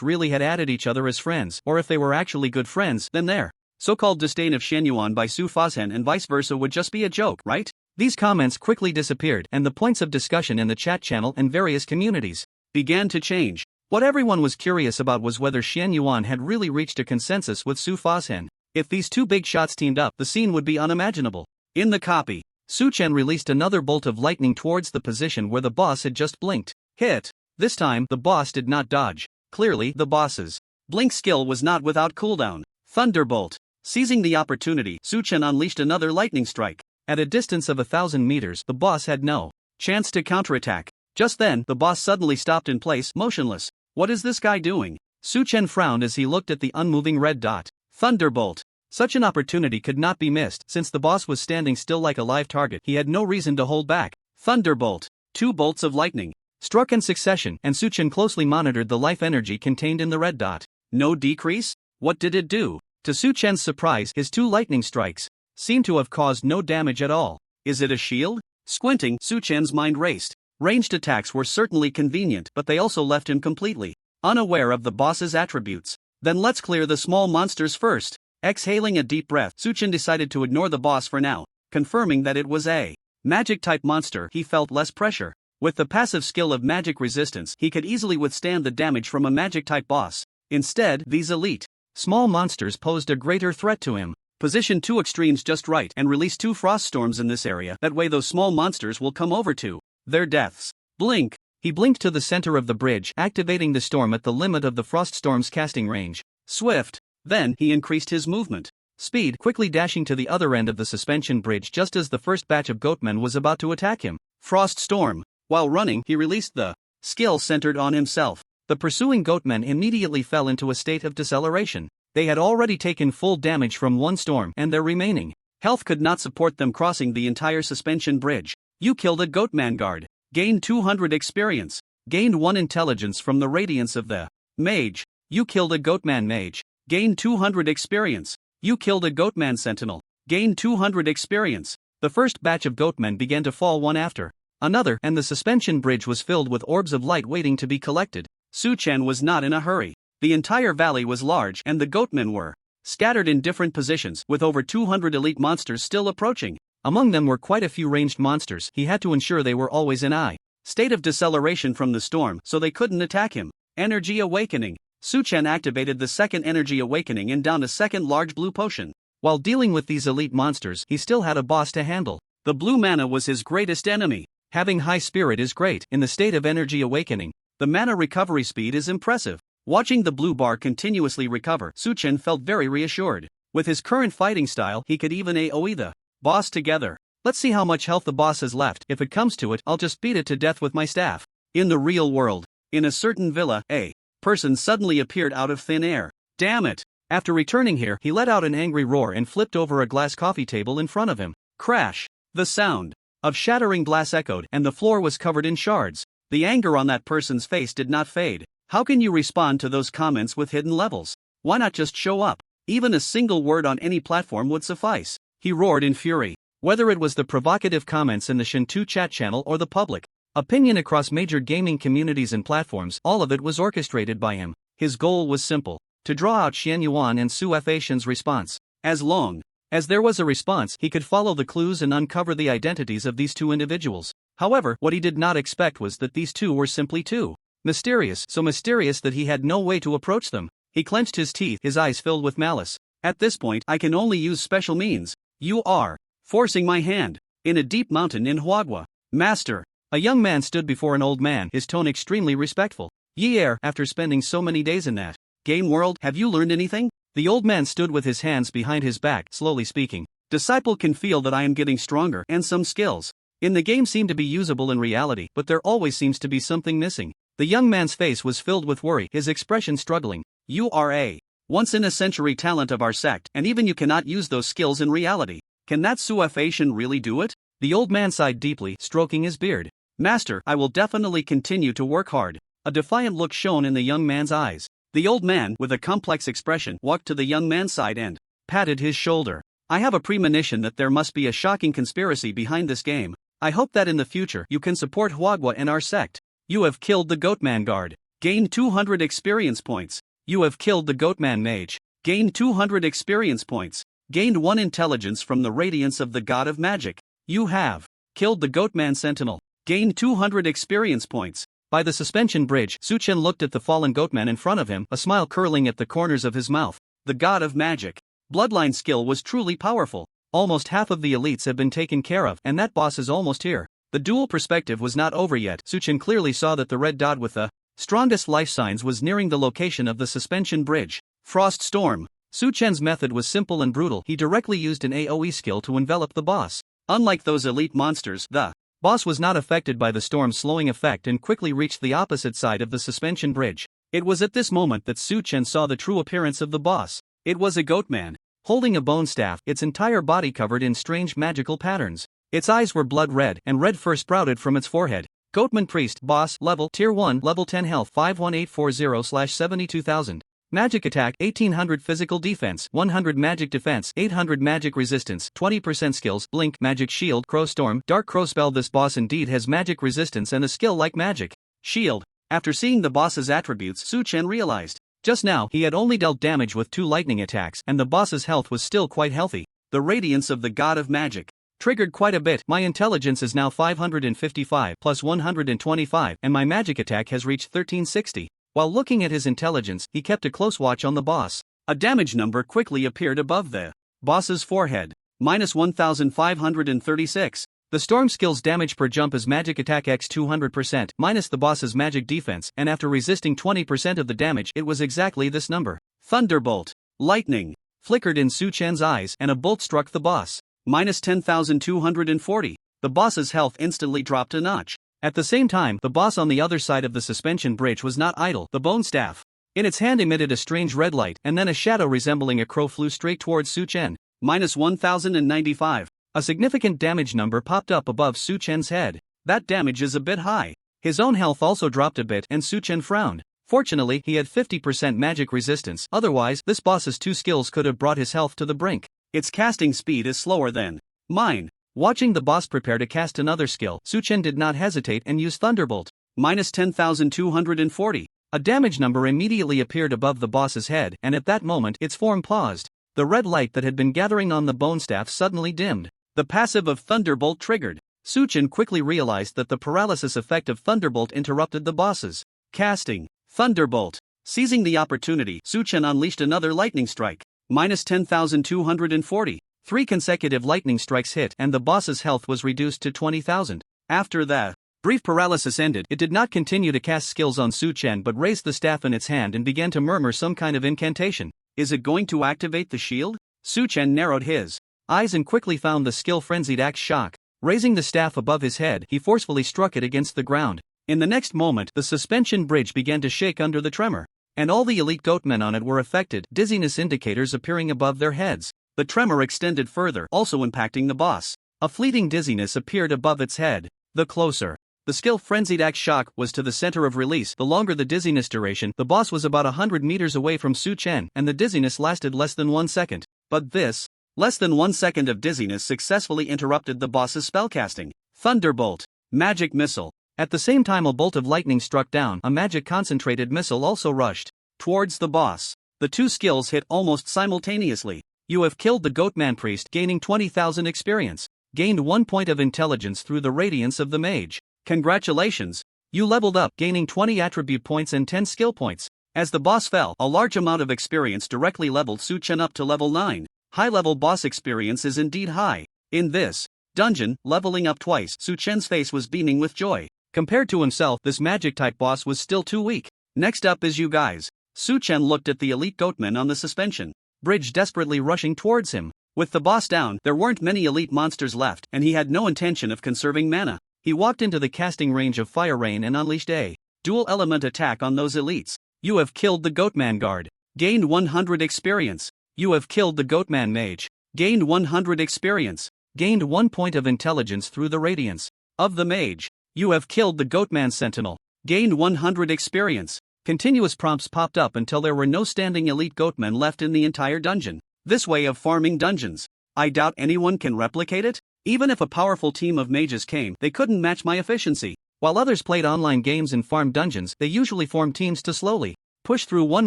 really had added each other as friends, or if they were actually good friends, then their so-called disdain of Xian Yuan by Su Fazhan and vice versa would just be a joke, right? These comments quickly disappeared, and the points of discussion in the chat channel and various communities began to change. What everyone was curious about was whether Xian Yuan had really reached a consensus with Su Fazhan. If these two big shots teamed up, the scene would be unimaginable. In the copy, Su Chen released another bolt of lightning towards the position where the boss had just blinked. Hit. This time, the boss did not dodge. Clearly, the boss's blink skill was not without cooldown. Thunderbolt. Seizing the opportunity, Su Chen unleashed another lightning strike. At a distance of 1,000 meters, the boss had no chance to counterattack. Just then, the boss suddenly stopped in place, motionless. What is this guy doing? Su Chen frowned as he looked at the unmoving red dot. Thunderbolt. Such an opportunity could not be missed. Since the boss was standing still like a live target, he had no reason to hold back. Thunderbolt. Two bolts of lightning struck in succession, and Su Chen closely monitored the life energy contained in the red dot. No decrease? What did it do? To Su Chen's surprise, his two lightning strikes seemed to have caused no damage at all. Is it a shield? Squinting, Su Chen's mind raced. Ranged attacks were certainly convenient, but they also left him completely unaware of the boss's attributes. Then let's clear the small monsters first. Exhaling a deep breath, Su Chen decided to ignore the boss for now. Confirming that it was a magic-type monster, he felt less pressure. With the passive skill of magic resistance, he could easily withstand the damage from a magic-type boss. Instead, these elite small monsters posed a greater threat to him. Position two extremes just right and release two frost storms in this area. That way those small monsters will come over to their deaths. Blink. He blinked to the center of the bridge, activating the storm at the limit of the frost storm's casting range. Swift. Then, he increased his movement speed, quickly dashing to the other end of the suspension bridge just as the first batch of goatmen was about to attack him. Frost storm. While running, he released the skill centered on himself. The pursuing goatmen immediately fell into a state of deceleration. They had already taken full damage from one storm, and their remaining health could not support them crossing the entire suspension bridge. You killed a goatman guard. Gained 200 experience. Gained 1 intelligence from the radiance of the mage. You killed a goatman mage. Gained 200 experience. You killed a goatman sentinel. Gained 200 experience. The first batch of goatmen began to fall one after another, and the suspension bridge was filled with orbs of light waiting to be collected. Su Chen was not in a hurry. The entire valley was large and the goatmen were scattered in different positions, with over 200 elite monsters still approaching. Among them were quite a few ranged monsters. He had to ensure they were always in a state of deceleration from the storm so they couldn't attack him. Energy Awakening. Su-Chen activated the second Energy Awakening and downed a second large blue potion. While dealing with these elite monsters, he still had a boss to handle. The blue mana was his greatest enemy. Having high spirit is great. In the state of Energy Awakening, the mana recovery speed is impressive. Watching the blue bar continuously recover, Su-Chen felt very reassured. With his current fighting style, he could even AoE the boss together. Let's see how much health the boss has left. If it comes to it, I'll just beat it to death with my staff. In the real world, in a certain villa, a person suddenly appeared out of thin air. Damn it! After returning here, he let out an angry roar and flipped over a glass coffee table in front of him. Crash! The sound of shattering glass echoed, and the floor was covered in shards. The anger on that person's face did not fade. How can you respond to those comments with hidden levels? Why not just show up? Even a single word on any platform would suffice. He roared in fury. Whether it was the provocative comments in the Shin2 chat channel or the public opinion across major gaming communities and platforms, all of it was orchestrated by him. His goal was simple: to draw out Xian Yuan and Su Faishan's response. As long as there was a response, he could follow the clues and uncover the identities of these two individuals. However, what he did not expect was that these two were simply too mysterious, so mysterious that he had no way to approach them. He clenched his teeth, his eyes filled with malice. At this point, I can only use special means. You are forcing my hand. In a deep mountain in Huagua. Master. A young man stood before an old man, his tone extremely respectful. Ye after spending so many days in that game world, have you learned anything? The old man stood with his hands behind his back, slowly speaking. Disciple can feel that I am getting stronger, and some skills in the game seem to be usable in reality, but there always seems to be something missing. The young man's face was filled with worry, his expression struggling. You are a once-in-a-century talent of our sect, and even you cannot use those skills in reality. Can that Su Faishan really do it? The old man sighed deeply, stroking his beard. Master, I will definitely continue to work hard. A defiant look shone in the young man's eyes. The old man, with a complex expression, walked to the young man's side and patted his shoulder. I have a premonition that there must be a shocking conspiracy behind this game. I hope that in the future you can support Huagua and our sect. You have killed the Goatman guard. Gain 200 experience points. You have killed the Goatman mage. Gain 200 experience points. Gained 1 intelligence from the radiance of the god of magic. You have killed the Goatman sentinel. Gained 200 experience points. By the suspension bridge, Su-Chen looked at the fallen Goatman in front of him, a smile curling at the corners of his mouth. The god of magic. Bloodline skill was truly powerful. Almost half of the elites have been taken care of, and that boss is almost here. The dual perspective was not over yet. Su-Chen clearly saw that the red dot with the strongest life signs was nearing the location of the suspension bridge. Frost Storm. Su-Chen's method was simple and brutal. He directly used an AoE skill to envelop the boss. Unlike those elite monsters, the boss was not affected by the storm's slowing effect and quickly reached the opposite side of the suspension bridge. It was at this moment that Su-Chen saw the true appearance of the boss. It was a Goatman, holding a bone staff, its entire body covered in strange magical patterns. Its eyes were blood red, and red fur sprouted from its forehead. Goatman Priest, Boss, Level, Tier 1, Level 10 Health 51840/72000. Magic Attack 1800 Physical Defense 100 Magic Defense 800 Magic Resistance 20% Skills Blink Magic Shield Crow Storm Dark Crow Spell. This boss indeed has magic resistance and a skill like Magic Shield. After seeing the boss's attributes, Su-Chen realized. Just now, he had only dealt damage with 2 lightning attacks, and the boss's health was still quite healthy. The radiance of the god of magic triggered quite a bit. My intelligence is now 555 plus 125, and my magic attack has reached 1360. While looking at his intelligence, he kept a close watch on the boss. A damage number quickly appeared above the boss's forehead. Minus 1536. The storm skill's damage per jump is magic attack x 200%, minus the boss's magic defense, and after resisting 20% of the damage, it was exactly this number. Thunderbolt. Lightning flickered in Su-Chen's eyes, and a bolt struck the boss. Minus 10,240. The boss's health instantly dropped a notch. At the same time, the boss on the other side of the suspension bridge was not idle. The bone staff in its hand emitted a strange red light, and then a shadow resembling a crow flew straight towards Su-Chen. Minus 1095. A significant damage number popped up above Su-Chen's head. That damage is a bit high. His own health also dropped a bit, and Su-Chen frowned. Fortunately, he had 50% magic resistance, otherwise, this boss's 2 skills could have brought his health to the brink. Its casting speed is slower than mine. Watching the boss prepare to cast another skill, Su-Chen did not hesitate and used Thunderbolt. Minus 10,240. A damage number immediately appeared above the boss's head, and at that moment, its form paused. The red light that had been gathering on the bone staff suddenly dimmed. The passive of Thunderbolt triggered. Suchin quickly realized that the paralysis effect of Thunderbolt interrupted the boss's casting. Thunderbolt. Seizing the opportunity, Suchin unleashed another lightning strike. Minus 10,240. 3 consecutive lightning strikes hit and the boss's health was reduced to 20,000. After that brief paralysis ended, it did not continue to cast skills on Suchen but raised the staff in its hand and began to murmur some kind of incantation. Is it going to activate the shield? Suchen narrowed his eyes and quickly found the skill Frenzied Axe Shock. Raising the staff above his head, he forcefully struck it against the ground. In the next moment, the suspension bridge began to shake under the tremor, and all the elite goatmen on it were affected, dizziness indicators appearing above their heads. The tremor extended further, also impacting the boss. A fleeting dizziness appeared above its head. The closer the skill Frenzied Axe Shock was to the center of release, the longer the dizziness duration. The boss was about 100 meters away from Su Chen, and the dizziness lasted less than 1 second. But this less than 1 second of dizziness successfully interrupted the boss's spellcasting. Thunderbolt. Magic Missile. At the same time a bolt of lightning struck down, a magic concentrated missile also rushed towards the boss. The two skills hit almost simultaneously. You have killed the Goatman Priest, gaining 20,000 experience. Gained 1 point of intelligence through the radiance of the mage. Congratulations! You leveled up, gaining 20 attribute points and 10 skill points. As the boss fell, a large amount of experience directly leveled Su Chen up to level 9. High-level boss experience is indeed high. In this dungeon, leveling up twice, Su Chen's face was beaming with joy. Compared to himself, this magic-type boss was still too weak. Next up is you guys. Su Chen looked at the elite goatmen on the suspension bridge desperately rushing towards him. With the boss down, there weren't many elite monsters left, and he had no intention of conserving mana. He walked into the casting range of Fire Rain and unleashed a dual-element attack on those elites. You have killed the Goatman Guard. Gained 100 experience. You have killed the Goatman Mage. Gained 100 experience. Gained 1 point of intelligence through the radiance of the Mage. You have killed the Goatman Sentinel. Gained 100 experience. Continuous prompts popped up until there were no standing elite goatmen left in the entire dungeon. This way of farming dungeons, I doubt anyone can replicate it. Even if a powerful team of mages came, they couldn't match my efficiency. While others played online games and farmed dungeons, they usually formed teams to slowly push through one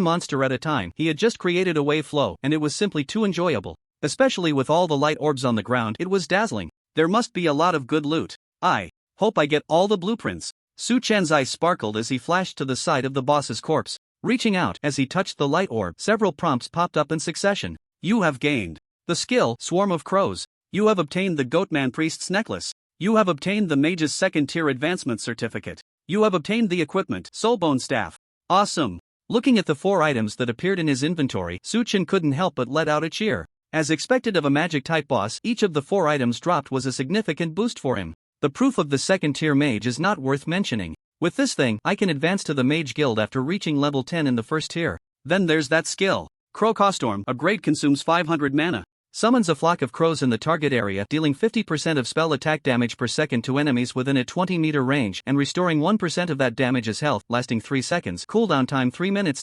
monster at a time. He had just created a wave flow, and it was simply too enjoyable. Especially with all the light orbs on the ground, it was dazzling. There must be a lot of good loot. I hope I get all the blueprints. Su Chen's eyes sparkled as he flashed to the side of the boss's corpse. Reaching out, as he touched the light orb, several prompts popped up in succession. You have gained the skill Swarm of Crows. You have obtained the Goatman Priest's necklace. You have obtained the Mage's second-tier advancement certificate. You have obtained the equipment Soulbone Staff. Awesome! Looking at the 4 items that appeared in his inventory, Su Chen couldn't help but let out a cheer. As expected of a magic-type boss, each of the 4 items dropped was a significant boost for him. The proof of the second-tier mage is not worth mentioning. With this thing, I can advance to the Mage Guild after reaching level 10 in the first tier. Then there's that skill. Crow Cawstorm, a grade consumes 500 mana. Summons a flock of crows in the target area, dealing 50% of spell attack damage per second to enemies within a 20-meter range and restoring 1% of that damage as health, lasting 3 seconds, cooldown time 3 minutes.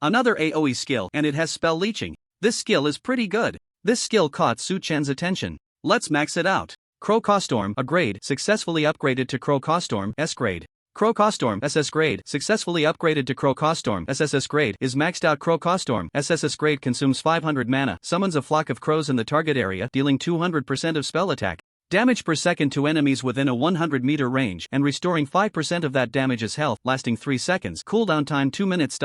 Another AoE skill, and it has spell leeching. This skill is pretty good. This skill caught Su Chen's attention. Let's max it out. Crow Cawstorm, a grade, successfully upgraded to Crow Cawstorm, S grade. Crow Cawstorm, SS grade, successfully upgraded to Crow Cawstorm, SSS grade, is maxed out. Crow Cawstorm, SSS grade consumes 500 mana, summons a flock of crows in the target area, dealing 200% of spell attack damage per second to enemies within a 100-meter range and restoring 5% of that damage as health, lasting 3 seconds, cooldown time 2 minutes.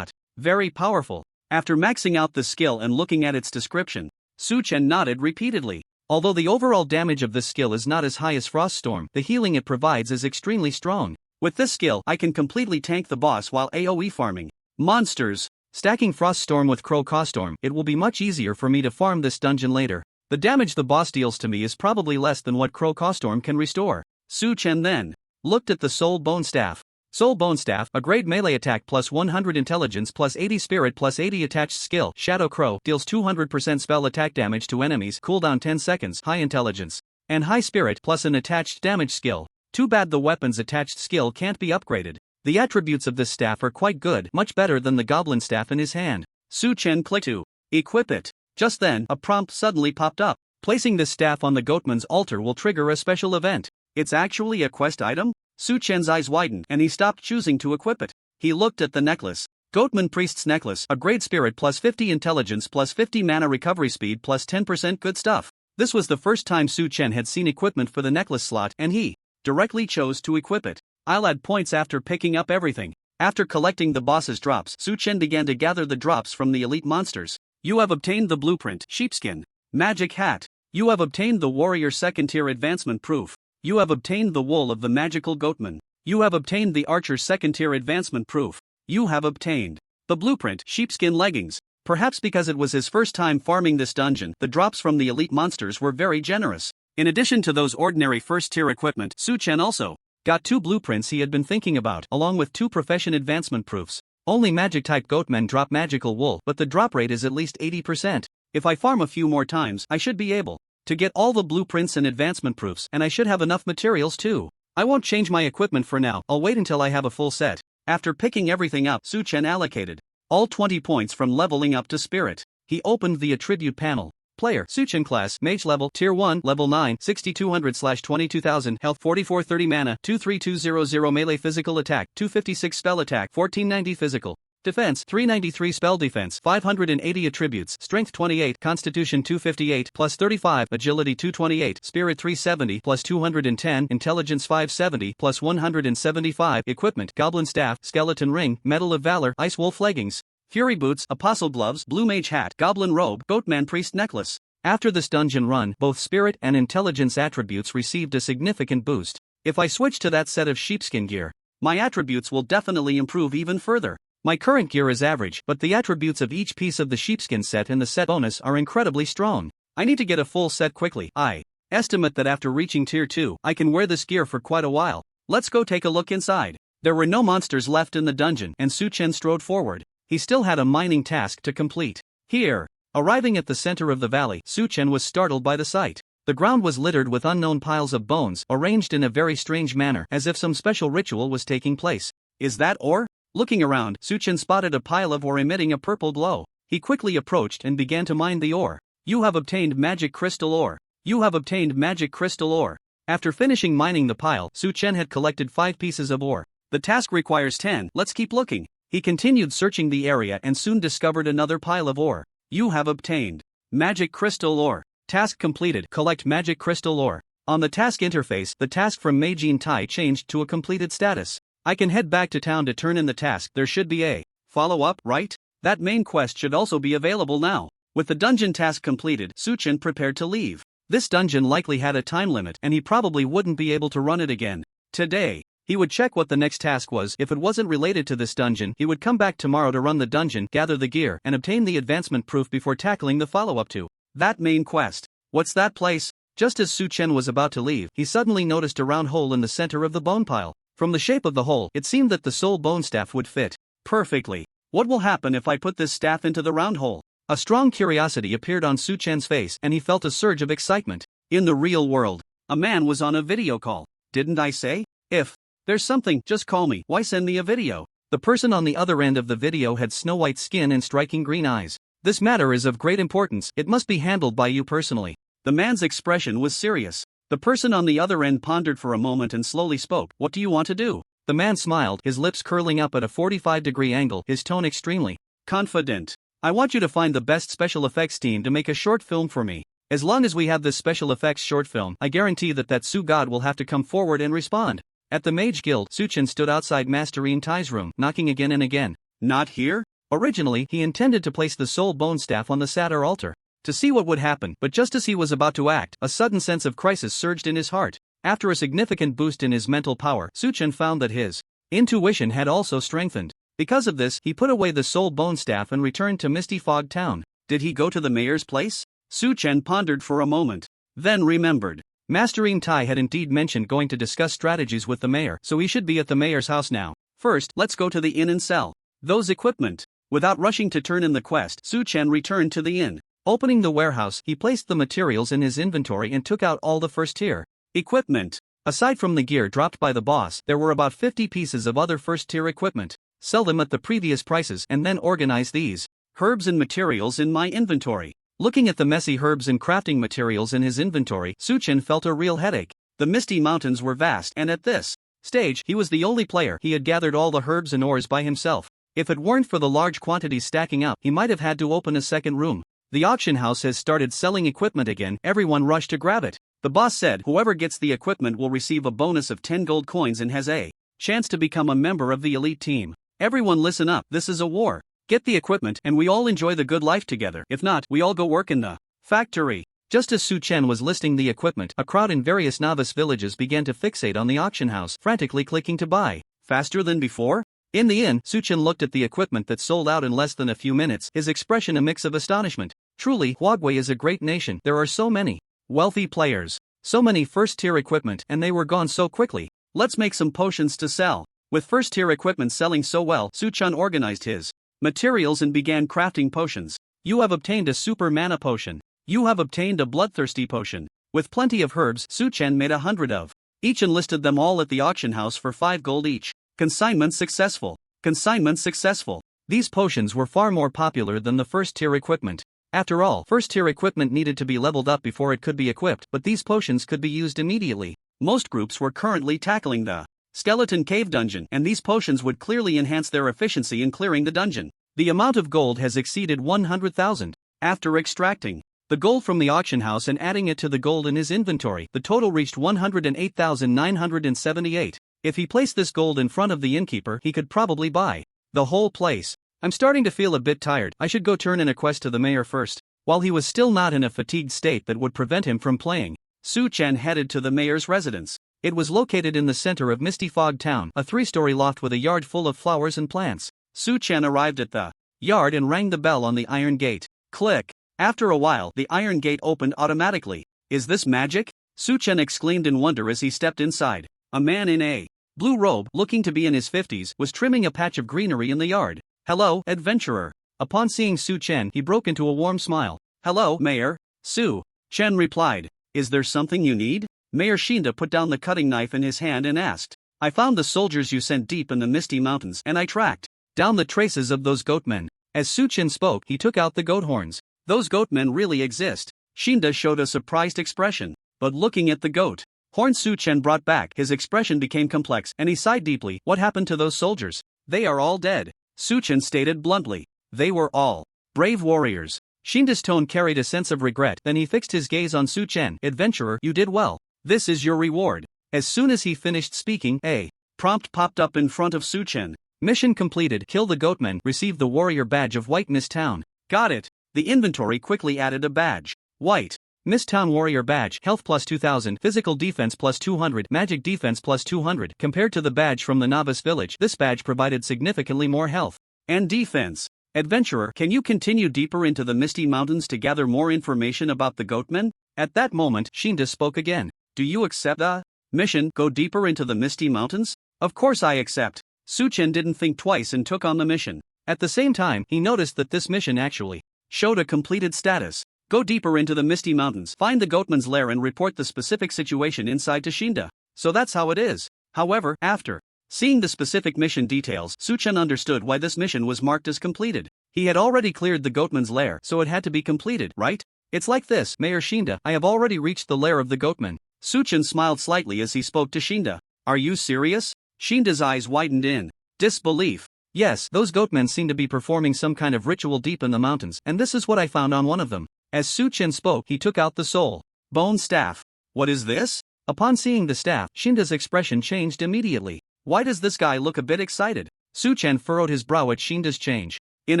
Very powerful. After maxing out the skill and looking at its description, Su Chen nodded repeatedly. Although the overall damage of this skill is not as high as Froststorm, the healing it provides is extremely strong. With this skill, I can completely tank the boss while AoE farming monsters. Stacking Froststorm with Crow Cawstorm, it will be much easier for me to farm this dungeon later. The damage the boss deals to me is probably less than what Crow Cawstorm can restore. Su Chen then looked at the Soul Bone Staff. Soul Bone Staff, a grade melee attack plus 100 intelligence plus 80 spirit plus 80 attached skill. Shadow Crow deals 200% spell attack damage to enemies, cooldown 10 seconds, high intelligence and high spirit plus an attached damage skill. Too bad the weapon's attached skill can't be upgraded. The attributes of this staff are quite good, much better than the goblin staff in his hand. Su Chen clicked to equip it. Just then, a prompt suddenly popped up. Placing this staff on the Goatman's altar will trigger a special event. It's actually a quest item? Su Chen's eyes widened and he stopped choosing to equip it. He looked at the necklace. Goatman Priest's necklace, a grade spirit plus 50 intelligence plus 50 mana recovery speed plus 10% good stuff. This was the first time Su Chen had seen equipment for the necklace slot and he directly chose to equip it. I'll add points after picking up everything. After collecting the boss's drops, Su Chen began to gather the drops from the elite monsters. You have obtained the blueprint, sheepskin, magic hat. You have obtained the warrior second tier advancement proof. You have obtained the wool of the magical goatman. You have obtained the archer second tier advancement proof. You have obtained the blueprint, sheepskin leggings. Perhaps because it was his first time farming this dungeon, the drops from the elite monsters were very generous. In addition to those ordinary first tier equipment, Su Chen also got 2 blueprints he had been thinking about, along with 2 profession advancement proofs. Only magic-type goatmen drop magical wool, but the drop rate is at least 80%. If I farm a few more times, I should be able to get all the blueprints and advancement proofs, and I should have enough materials too. I won't change my equipment for now, I'll wait until I have a full set. After picking everything up, Su Chen allocated all 20 points from leveling up to spirit. He opened the attribute panel. Player, Su Chen class, Mage level, Tier 1, level 9, 6200/22,000, health 4430 mana, 23200 melee physical attack, 256 spell attack, 1490 physical defense, 393 spell defense, 580 attributes, strength 28, constitution 258, plus 35, agility 228, spirit 370, plus 210, intelligence 570, plus 175, equipment, goblin staff, skeleton ring, medal of valor, ice wolf leggings, fury boots, apostle gloves, blue mage hat, goblin robe, goatman priest necklace. After this dungeon run, both spirit and intelligence attributes received a significant boost. If I switch to that set of sheepskin gear, my attributes will definitely improve even further. My current gear is average, but the attributes of each piece of the sheepskin set and the set bonus are incredibly strong. I need to get a full set quickly. I estimate that after reaching tier 2, I can wear this gear for quite a while. Let's go take a look inside. There were no monsters left in the dungeon, and Su Chen strode forward. He still had a mining task to complete. Here, arriving at the center of the valley, Su Chen was startled by the sight. The ground was littered with unknown piles of bones, arranged in a very strange manner, as if some special ritual was taking place. Is that ore? Looking around, Su Chen spotted a pile of ore emitting a purple glow. He quickly approached and began to mine the ore. You have obtained magic crystal ore. You have obtained magic crystal ore. After finishing mining the pile, Su Chen had collected 5 pieces of ore. The task requires 10, let's keep looking. He continued searching the area and soon discovered another pile of ore. You have obtained magic crystal ore. Task completed, collect magic crystal ore. On the task interface, the task from Mage Tai changed to a completed status. I can head back to town to turn in the task. There should be a follow-up, right? That main quest should also be available now. With the dungeon task completed, Su Chen prepared to leave. This dungeon likely had a time limit and he probably wouldn't be able to run it again today. He would check what the next task was. If it wasn't related to this dungeon, he would come back tomorrow to run the dungeon, gather the gear, and obtain the advancement proof before tackling the follow-up to that main quest. What's that place? Just as Su Chen was about to leave, he suddenly noticed a round hole in the center of the bone pile. From the shape of the hole, it seemed that the soul bone staff would fit perfectly. What will happen if I put this staff into the round hole? A strong curiosity appeared on Su Chen's face and he felt a surge of excitement. In the real world, a man was on a video call. Didn't I say? If there's something, just call me. Why send me a video? The person on the other end of the video had snow-white skin and striking green eyes. This matter is of great importance. It must be handled by you personally. The man's expression was serious. The person on the other end pondered for a moment and slowly spoke. What do you want to do? The man smiled, his lips curling up at a 45-degree angle, his tone extremely confident. I want you to find the best special effects team to make a short film for me. As long as we have this special effects short film, I guarantee that Su God will have to come forward and respond. At the Mage Guild, Su Chen stood outside Master Tai's room, knocking again and again. Not here? Originally, he intended to place the soul bone staff on the satyr altar to see what would happen, but just as he was about to act, a sudden sense of crisis surged in his heart. After a significant boost in his mental power, Su Chen found that his intuition had also strengthened. Because of this, he put away the soul bone staff and returned to Misty Fog Town. Did he go to the mayor's place? Su Chen pondered for a moment, then remembered. Master Tai had indeed mentioned going to discuss strategies with the mayor, so he should be at the mayor's house now. First, let's go to the inn and sell those equipment. Without rushing to turn in the quest, Su Chen returned to the inn. Opening the warehouse, he placed the materials in his inventory and took out all the first-tier equipment. Aside from the gear dropped by the boss, there were about 50 pieces of other first-tier equipment. Sell them at the previous prices and then organize these herbs and materials in my inventory. Looking at the messy herbs and crafting materials in his inventory, Su Chen felt a real headache. The Misty Mountains were vast, and at this stage, he was the only player. He had gathered all the herbs and ores by himself. If it weren't for the large quantities stacking up, he might have had to open a second room. The auction house has started selling equipment again, everyone rushed to grab it. The boss said whoever gets the equipment will receive a bonus of 10 gold coins and has a chance to become a member of the elite team. Everyone listen up, this is a war. Get the equipment and we all enjoy the good life together. If not, we all go work in the factory. Just as Su Chen was listing the equipment, a crowd in various novice villages began to fixate on the auction house, frantically clicking to buy. Faster than before? In the end, Su Chen looked at the equipment that sold out in less than a few minutes, his expression a mix of astonishment. Truly, Huawei is a great nation. There are so many wealthy players, so many first-tier equipment, and they were gone so quickly. Let's make some potions to sell. With first-tier equipment selling so well, Su Chen organized his materials and began crafting potions. You have obtained a super mana potion. You have obtained a bloodthirsty potion. With plenty of herbs, Su Chen made 100 of each and listed them all at the auction house for 5 gold each. Consignment successful. Consignment successful. These potions were far more popular than the first-tier equipment. After all, first-tier equipment needed to be leveled up before it could be equipped, but these potions could be used immediately. Most groups were currently tackling the skeleton cave dungeon, and these potions would clearly enhance their efficiency in clearing the dungeon. The amount of gold has exceeded 100,000. After extracting the gold from the auction house and adding it to the gold in his inventory, the total reached 108,978. If he placed this gold in front of the innkeeper, he could probably buy the whole place. I'm starting to feel a bit tired. I should go turn in a quest to the mayor first. While he was still not in a fatigued state that would prevent him from playing, Su Chen headed to the mayor's residence. It was located in the center of Misty Fog Town, a 3-story loft with a yard full of flowers and plants. Su Chen arrived at the yard and rang the bell on the iron gate. Click. After a while, the iron gate opened automatically. Is this magic? Su Chen exclaimed in wonder as he stepped inside. A man in a blue robe, looking to be in his 50s, was trimming a patch of greenery in the yard. Hello, adventurer. Upon seeing Su Chen, he broke into a warm smile. Hello, Mayor. Su Chen replied. Is there something you need? Mayor Shinda put down the cutting knife in his hand and asked. I found the soldiers you sent deep in the Misty Mountains, and I tracked down the traces of those goatmen. As Su Chen spoke, he took out the goat horns. Those goatmen really exist. Shinda showed a surprised expression. But looking at the goat horn Su Chen brought back, his expression became complex, and he sighed deeply. What happened to those soldiers? They are all dead. Su Chen stated bluntly. They were all brave warriors. Shinda's tone carried a sense of regret, then he fixed his gaze on Su Chen. Adventurer, you did well. This is your reward. As soon as he finished speaking, a prompt popped up in front of Su Chen. Mission completed. Kill the goatmen. Receive the warrior badge of White Mist Town. Got it. The inventory quickly added a badge. White Mist Town Warrior Badge. Health plus 2000, Physical Defense plus 200, Magic Defense plus 200. Compared to the badge from the Novice Village, this badge provided significantly more health and defense. Adventurer, can you continue deeper into the Misty Mountains to gather more information about the goatmen? At that moment, Shinda spoke again. Do you accept the mission? Go deeper into the Misty Mountains? Of course I accept. Su Chen didn't think twice and took on the mission. At the same time, he noticed that this mission actually showed a completed status. Go deeper into the Misty Mountains, find the goatman's lair and report the specific situation inside to Shinda. So that's how it is. However, after seeing the specific mission details, Su Chen understood why this mission was marked as completed. He had already cleared the goatman's lair, so it had to be completed, right? It's like this, Mayor Shinda, I have already reached the lair of the goatman. Su Chen smiled slightly as he spoke to Shinda. Are you serious? Shinda's eyes widened in disbelief. Yes, those goatmen seem to be performing some kind of ritual deep in the mountains, and this is what I found on one of them. As Su Chen spoke, he took out the soul bone staff. What is this? Upon seeing the staff, Shinda's expression changed immediately. Why does this guy look a bit excited? Su Chen furrowed his brow at Shinda's change in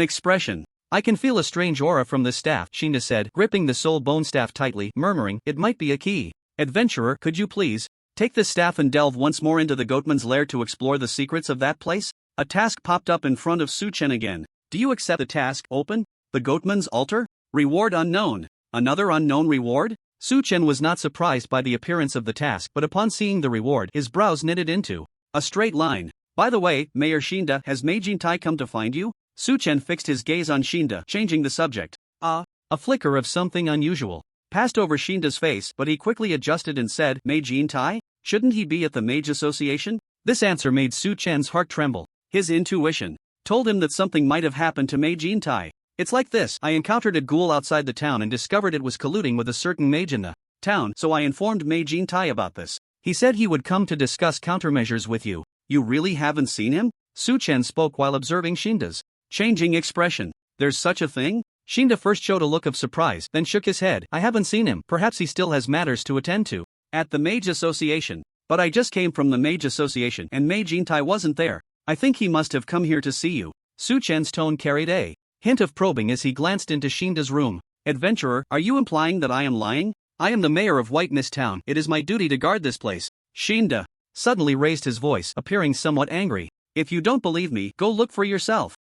expression. I can feel a strange aura from this staff, Shinda said, gripping the soul bone staff tightly, murmuring, it might be a key. Adventurer, could you please take this staff and delve once more into the goatman's lair to explore the secrets of that place? A task popped up in front of Su Chen again. Do you accept the task? Open the goatman's altar? Reward unknown. Another unknown reward? Su Chen was not surprised by the appearance of the task, but upon seeing the reward, his brows knitted into a straight line. By the way, Mayor Shinda, has Mage Tai come to find you? Su Chen fixed his gaze on Shinda, changing the subject. A flicker of something unusual passed over Shinda's face, but he quickly adjusted and said, Mage Tai? Shouldn't he be at the Mage Association? This answer made Su Chen's heart tremble. His intuition told him that something might have happened to Mage Tai. It's like this, I encountered a ghoul outside the town and discovered it was colluding with a certain mage in the town, so I informed Mage Tai about this. He said he would come to discuss countermeasures with you. You really haven't seen him? Su Chen spoke while observing Shinda's changing expression. There's such a thing? Shinda first showed a look of surprise, then shook his head. I haven't seen him. Perhaps he still has matters to attend to. At the Mage Association. But I just came from the Mage Association and Mage Intai wasn't there. I think he must have come here to see you. Su Chen's tone carried a hint of probing as he glanced into Shinda's room. Adventurer, are you implying that I am lying? I am the mayor of White Mist Town. It is my duty to guard this place. Shinda suddenly raised his voice, appearing somewhat angry. If you don't believe me, go look for yourself.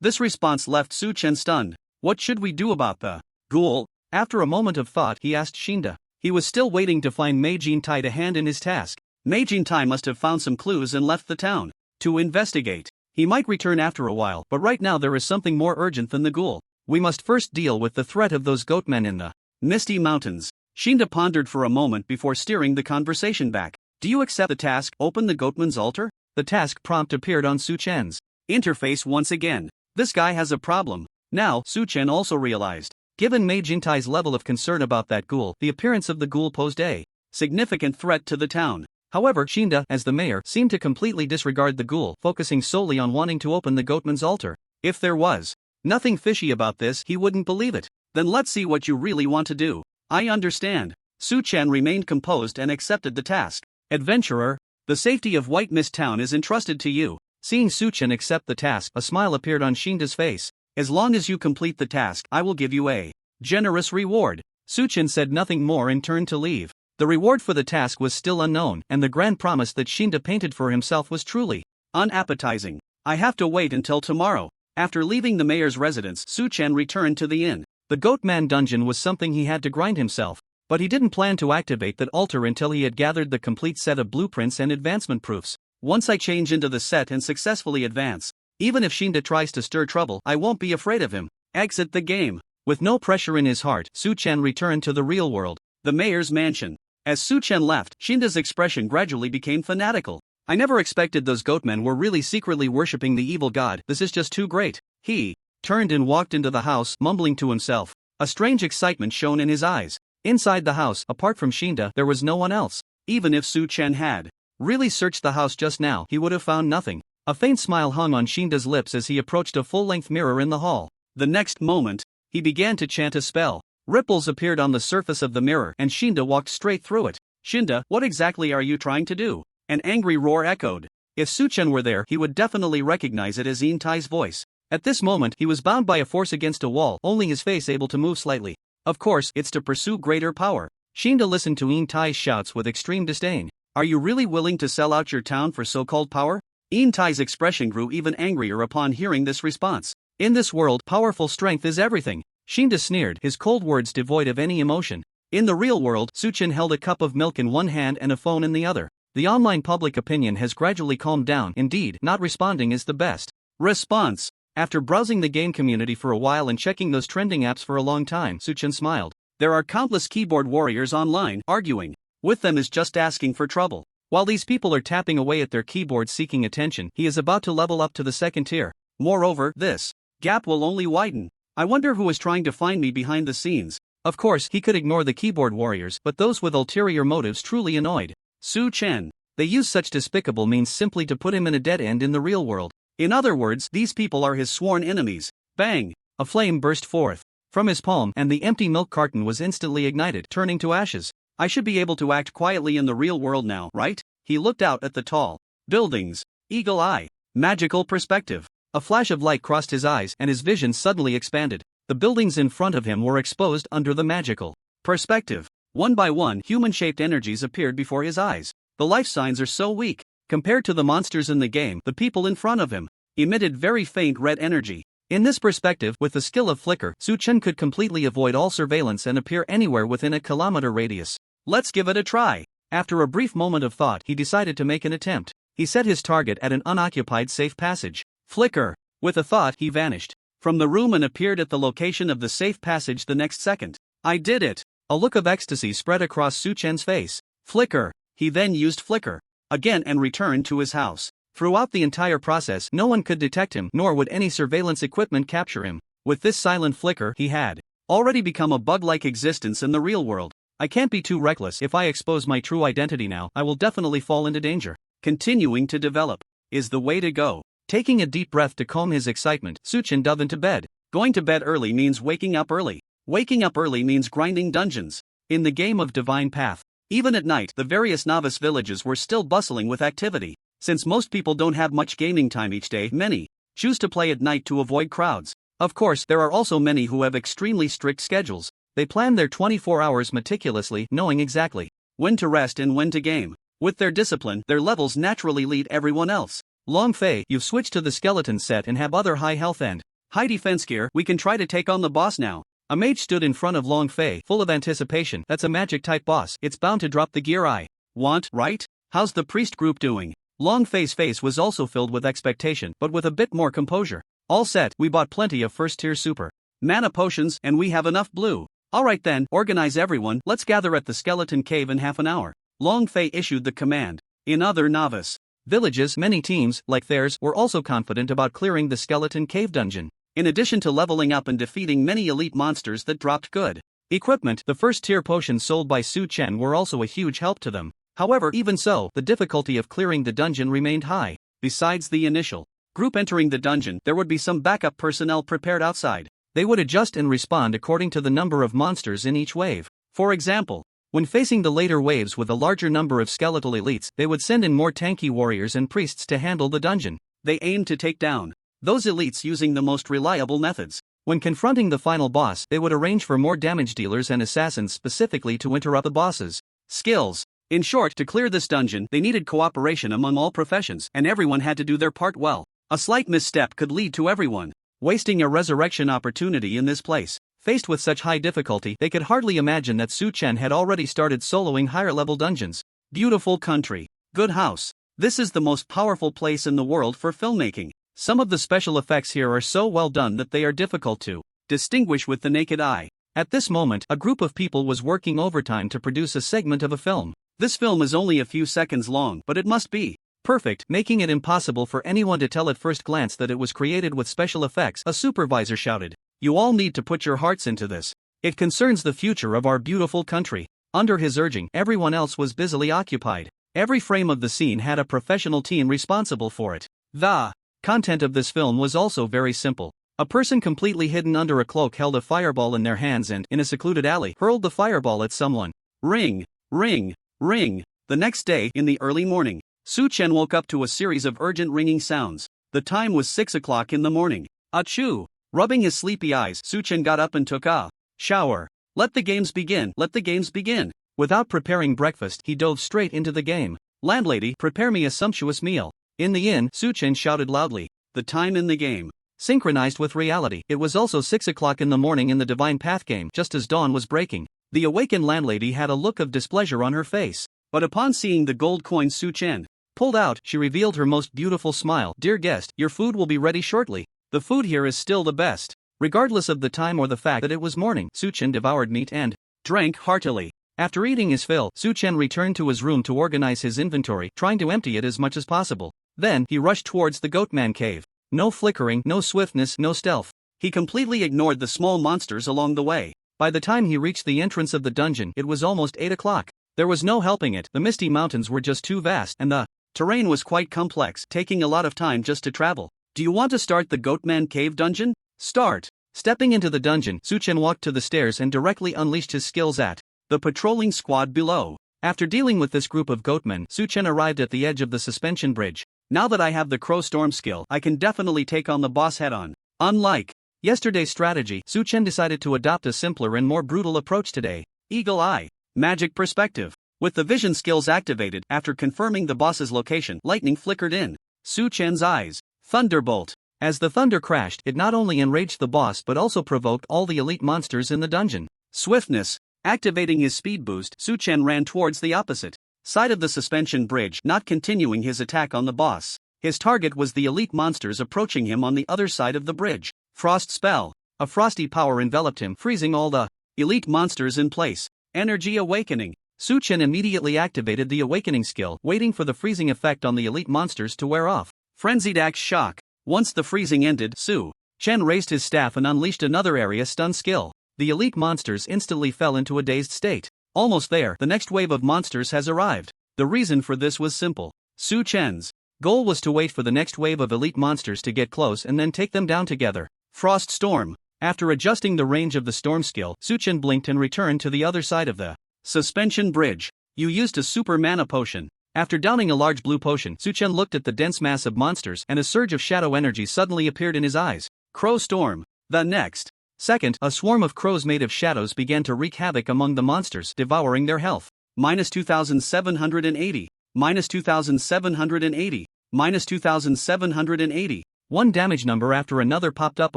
This response left Su Chen stunned. What should we do about the ghoul? After a moment of thought, he asked Shinda. He was still waiting to find Mage Intai to hand in his task. Mage Intai must have found some clues and left the town to investigate. He might return after a while, but right now there is something more urgent than the ghoul. We must first deal with the threat of those goatmen in the Misty Mountains. Shinda pondered for a moment before steering the conversation back. Do you accept the task? Open the goatman's altar? The task prompt appeared on Su Chen's interface once again. This guy has a problem. Now, Su Chen also realized. Given Mage Intai's level of concern about that ghoul, the appearance of the ghoul posed a significant threat to the town. However, Shinda, as the mayor, seemed to completely disregard the ghoul, focusing solely on wanting to open the goatman's altar. If there was nothing fishy about this, he wouldn't believe it. Then let's see what you really want to do. I understand. Su Chen remained composed and accepted the task. Adventurer, the safety of White Mist Town is entrusted to you. Seeing Su Chen accept the task, a smile appeared on Shinda's face. As long as you complete the task, I will give you a generous reward. Su Chen said nothing more and turned to leave. The reward for the task was still unknown, and the grand promise that Shinda painted for himself was truly unappetizing. I have to wait until tomorrow. After leaving the mayor's residence, Su Chen returned to the inn. The Goatman dungeon was something he had to grind himself, but he didn't plan to activate that altar until he had gathered the complete set of blueprints and advancement proofs. Once I change into the set and successfully advance, even if Shinda tries to stir trouble, I won't be afraid of him. Exit the game. With no pressure in his heart, Su Chen returned to the real world, the mayor's mansion. As Su Chen left, Shinda's expression gradually became fanatical. I never expected those goatmen were really secretly worshipping the evil god. This is just too great. He turned and walked into the house, mumbling to himself. A strange excitement shone in his eyes. Inside the house, apart from Shinda, there was no one else. Even if Su Chen had really searched the house just now, he would have found nothing. A faint smile hung on Shinda's lips as he approached a full-length mirror in the hall. The next moment, he began to chant a spell. Ripples appeared on the surface of the mirror, and Shinda walked straight through it. Shinda, what exactly are you trying to do? An angry roar echoed. If Su Chen were there, he would definitely recognize it as Intai's voice. At this moment, he was bound by a force against a wall, only his face able to move slightly. Of course, it's to pursue greater power. Shinda listened to Intai's shouts with extreme disdain. Are you really willing to sell out your town for so-called power? Intai's expression grew even angrier upon hearing this response. In this world, powerful strength is everything. Shinda sneered, his cold words devoid of any emotion. In the real world, Su Chen held a cup of milk in one hand and a phone in the other. The online public opinion has gradually calmed down. Indeed, not responding is the best response. After browsing the game community for a while and checking those trending apps for a long time, Su Chen smiled. There are countless keyboard warriors online. Arguing with them is just asking for trouble. While these people are tapping away at their keyboards seeking attention, he is about to level up to the second tier. Moreover, this gap will only widen. I wonder who is trying to find me behind the scenes. Of course, he could ignore the keyboard warriors, but those with ulterior motives truly annoyed Su Chen. They use such despicable means simply to put him in a dead end in the real world. In other words, these people are his sworn enemies. Bang! A flame burst forth from his palm, and the empty milk carton was instantly ignited, turning to ashes. I should be able to act quietly in the real world now, right? He looked out at the tall buildings. Eagle eye. Magical perspective. A flash of light crossed his eyes, and his vision suddenly expanded. The buildings in front of him were exposed under the magical perspective. One by one, human-shaped energies appeared before his eyes. The life signs are so weak. Compared to the monsters in the game, the people in front of him emitted very faint red energy. In this perspective, with the skill of flicker, Su Chen could completely avoid all surveillance and appear anywhere within a kilometer radius. Let's give it a try. After a brief moment of thought, he decided to make an attempt. He set his target at an unoccupied safe passage. Flicker. With a thought, he vanished from the room and appeared at the location of the safe passage the next second. I did it. A look of ecstasy spread across Su Chen's face. Flicker. He then used flicker again and returned to his house. Throughout the entire process, no one could detect him, nor would any surveillance equipment capture him. With this silent flicker, he had already become a bug-like existence in the real world. I can't be too reckless. If I expose my true identity now, I will definitely fall into danger. Continuing to develop is the way to go. Taking a deep breath to calm his excitement, Su Chen dove into bed. Going to bed early means waking up early. Waking up early means grinding dungeons. In the game of Divine Path, even at night, the various novice villages were still bustling with activity. Since most people don't have much gaming time each day, many choose to play at night to avoid crowds. Of course, there are also many who have extremely strict schedules. They plan their 24 hours meticulously, knowing exactly when to rest and when to game. With their discipline, their levels naturally lead everyone else. Long Fei, you've switched to the skeleton set and have other high health and high defense gear. We can try to take on the boss now. A mage stood in front of Long Fei, full of anticipation. That's a magic type boss. It's bound to drop the gear I want, right? How's the priest group doing? Long Fei's face was also filled with expectation, but with a bit more composure. All set, we bought plenty of first-tier super mana potions, and we have enough blue. Alright then, organize everyone, let's gather at the skeleton cave in half an hour. Long Fei issued the command. In other novice villages, many teams, like theirs, were also confident about clearing the skeleton cave dungeon. In addition to leveling up and defeating many elite monsters that dropped good equipment, the first-tier potions sold by Su Chen were also a huge help to them. However, even so, the difficulty of clearing the dungeon remained high. Besides the initial group entering the dungeon, there would be some backup personnel prepared outside. They would adjust and respond according to the number of monsters in each wave. For example, when facing the later waves with a larger number of skeletal elites, they would send in more tanky warriors and priests to handle the dungeon. They aimed to take down those elites using the most reliable methods. When confronting the final boss, they would arrange for more damage dealers and assassins specifically to interrupt the boss's skills. In short, to clear this dungeon, they needed cooperation among all professions, and everyone had to do their part well. A slight misstep could lead to everyone wasting a resurrection opportunity in this place. Faced with such high difficulty, they could hardly imagine that Su Chen had already started soloing higher-level dungeons. Beautiful country. Good house. This is the most powerful place in the world for filmmaking. Some of the special effects here are so well done that they are difficult to distinguish with the naked eye. At this moment, a group of people was working overtime to produce a segment of a film. This film is only a few seconds long, but it must be perfect, making it impossible for anyone to tell at first glance that it was created with special effects, a supervisor shouted. You all need to put your hearts into this. It concerns the future of our beautiful country. Under his urging, everyone else was busily occupied. Every frame of the scene had a professional team responsible for it. The content of this film was also very simple. A person completely hidden under a cloak held a fireball in their hands and, in a secluded alley, hurled the fireball at someone. Ring, ring, ring. The next day, in the early morning, Su Chen woke up to a series of urgent ringing sounds. The time was 6 o'clock in the morning. Achoo! Rubbing his sleepy eyes, Su Chen got up and took a shower. Let the games begin, let the games begin. Without preparing breakfast, he dove straight into the game. Landlady, prepare me a sumptuous meal. In the inn, Su Chen shouted loudly. The time in the game synchronized with reality. It was also 6 o'clock in the morning in the Divine Path game, just as dawn was breaking. The awakened landlady had a look of displeasure on her face. But upon seeing the gold coin Su Chen pulled out, she revealed her most beautiful smile. Dear guest, your food will be ready shortly. The food here is still the best. Regardless of the time or the fact that it was morning, Su Chen devoured meat and drank heartily. After eating his fill, Su Chen returned to his room to organize his inventory, trying to empty it as much as possible. Then, he rushed towards the Goatman cave. No flickering, no swiftness, no stealth. He completely ignored the small monsters along the way. By the time he reached the entrance of the dungeon, it was almost 8 o'clock. There was no helping it, the misty mountains were just too vast, and the terrain was quite complex, taking a lot of time just to travel. Do you want to start the Goatman cave dungeon? Start! Stepping into the dungeon, Su Chen walked to the stairs and directly unleashed his skills at the patrolling squad below. After dealing with this group of goatmen, Su Chen arrived at the edge of the suspension bridge. Now that I have the Crow Storm skill, I can definitely take on the boss head-on. Unlike yesterday's strategy, Su Chen decided to adopt a simpler and more brutal approach today. Eagle Eye. Magic Perspective. With the vision skills activated, after confirming the boss's location, lightning flickered in Su Chen's eyes. Thunderbolt. As the thunder crashed, it not only enraged the boss but also provoked all the elite monsters in the dungeon. Swiftness. Activating his speed boost, Su Chen ran towards the opposite side of the suspension bridge, not continuing his attack on the boss. His target was the elite monsters approaching him on the other side of the bridge. Frost Spell. A frosty power enveloped him, freezing all the elite monsters in place. Energy Awakening. Su Chen immediately activated the awakening skill, waiting for the freezing effect on the elite monsters to wear off. Frenzied Axe Shock. Once the freezing ended, Su Chen raised his staff and unleashed another area stun skill. The elite monsters instantly fell into a dazed state. Almost there, the next wave of monsters has arrived. The reason for this was simple. Su Chen's goal was to wait for the next wave of elite monsters to get close and then take them down together. Frost Storm. After adjusting the range of the storm skill, Suchen blinked and returned to the other side of the suspension bridge. You used a super mana potion. After downing a large blue potion, Suchen looked at the dense mass of monsters and a surge of shadow energy suddenly appeared in his eyes. Crow storm. The next second, a swarm of crows made of shadows began to wreak havoc among the monsters, devouring their health. Minus 2,780. Minus 2,780. Minus 2,780. One damage number after another popped up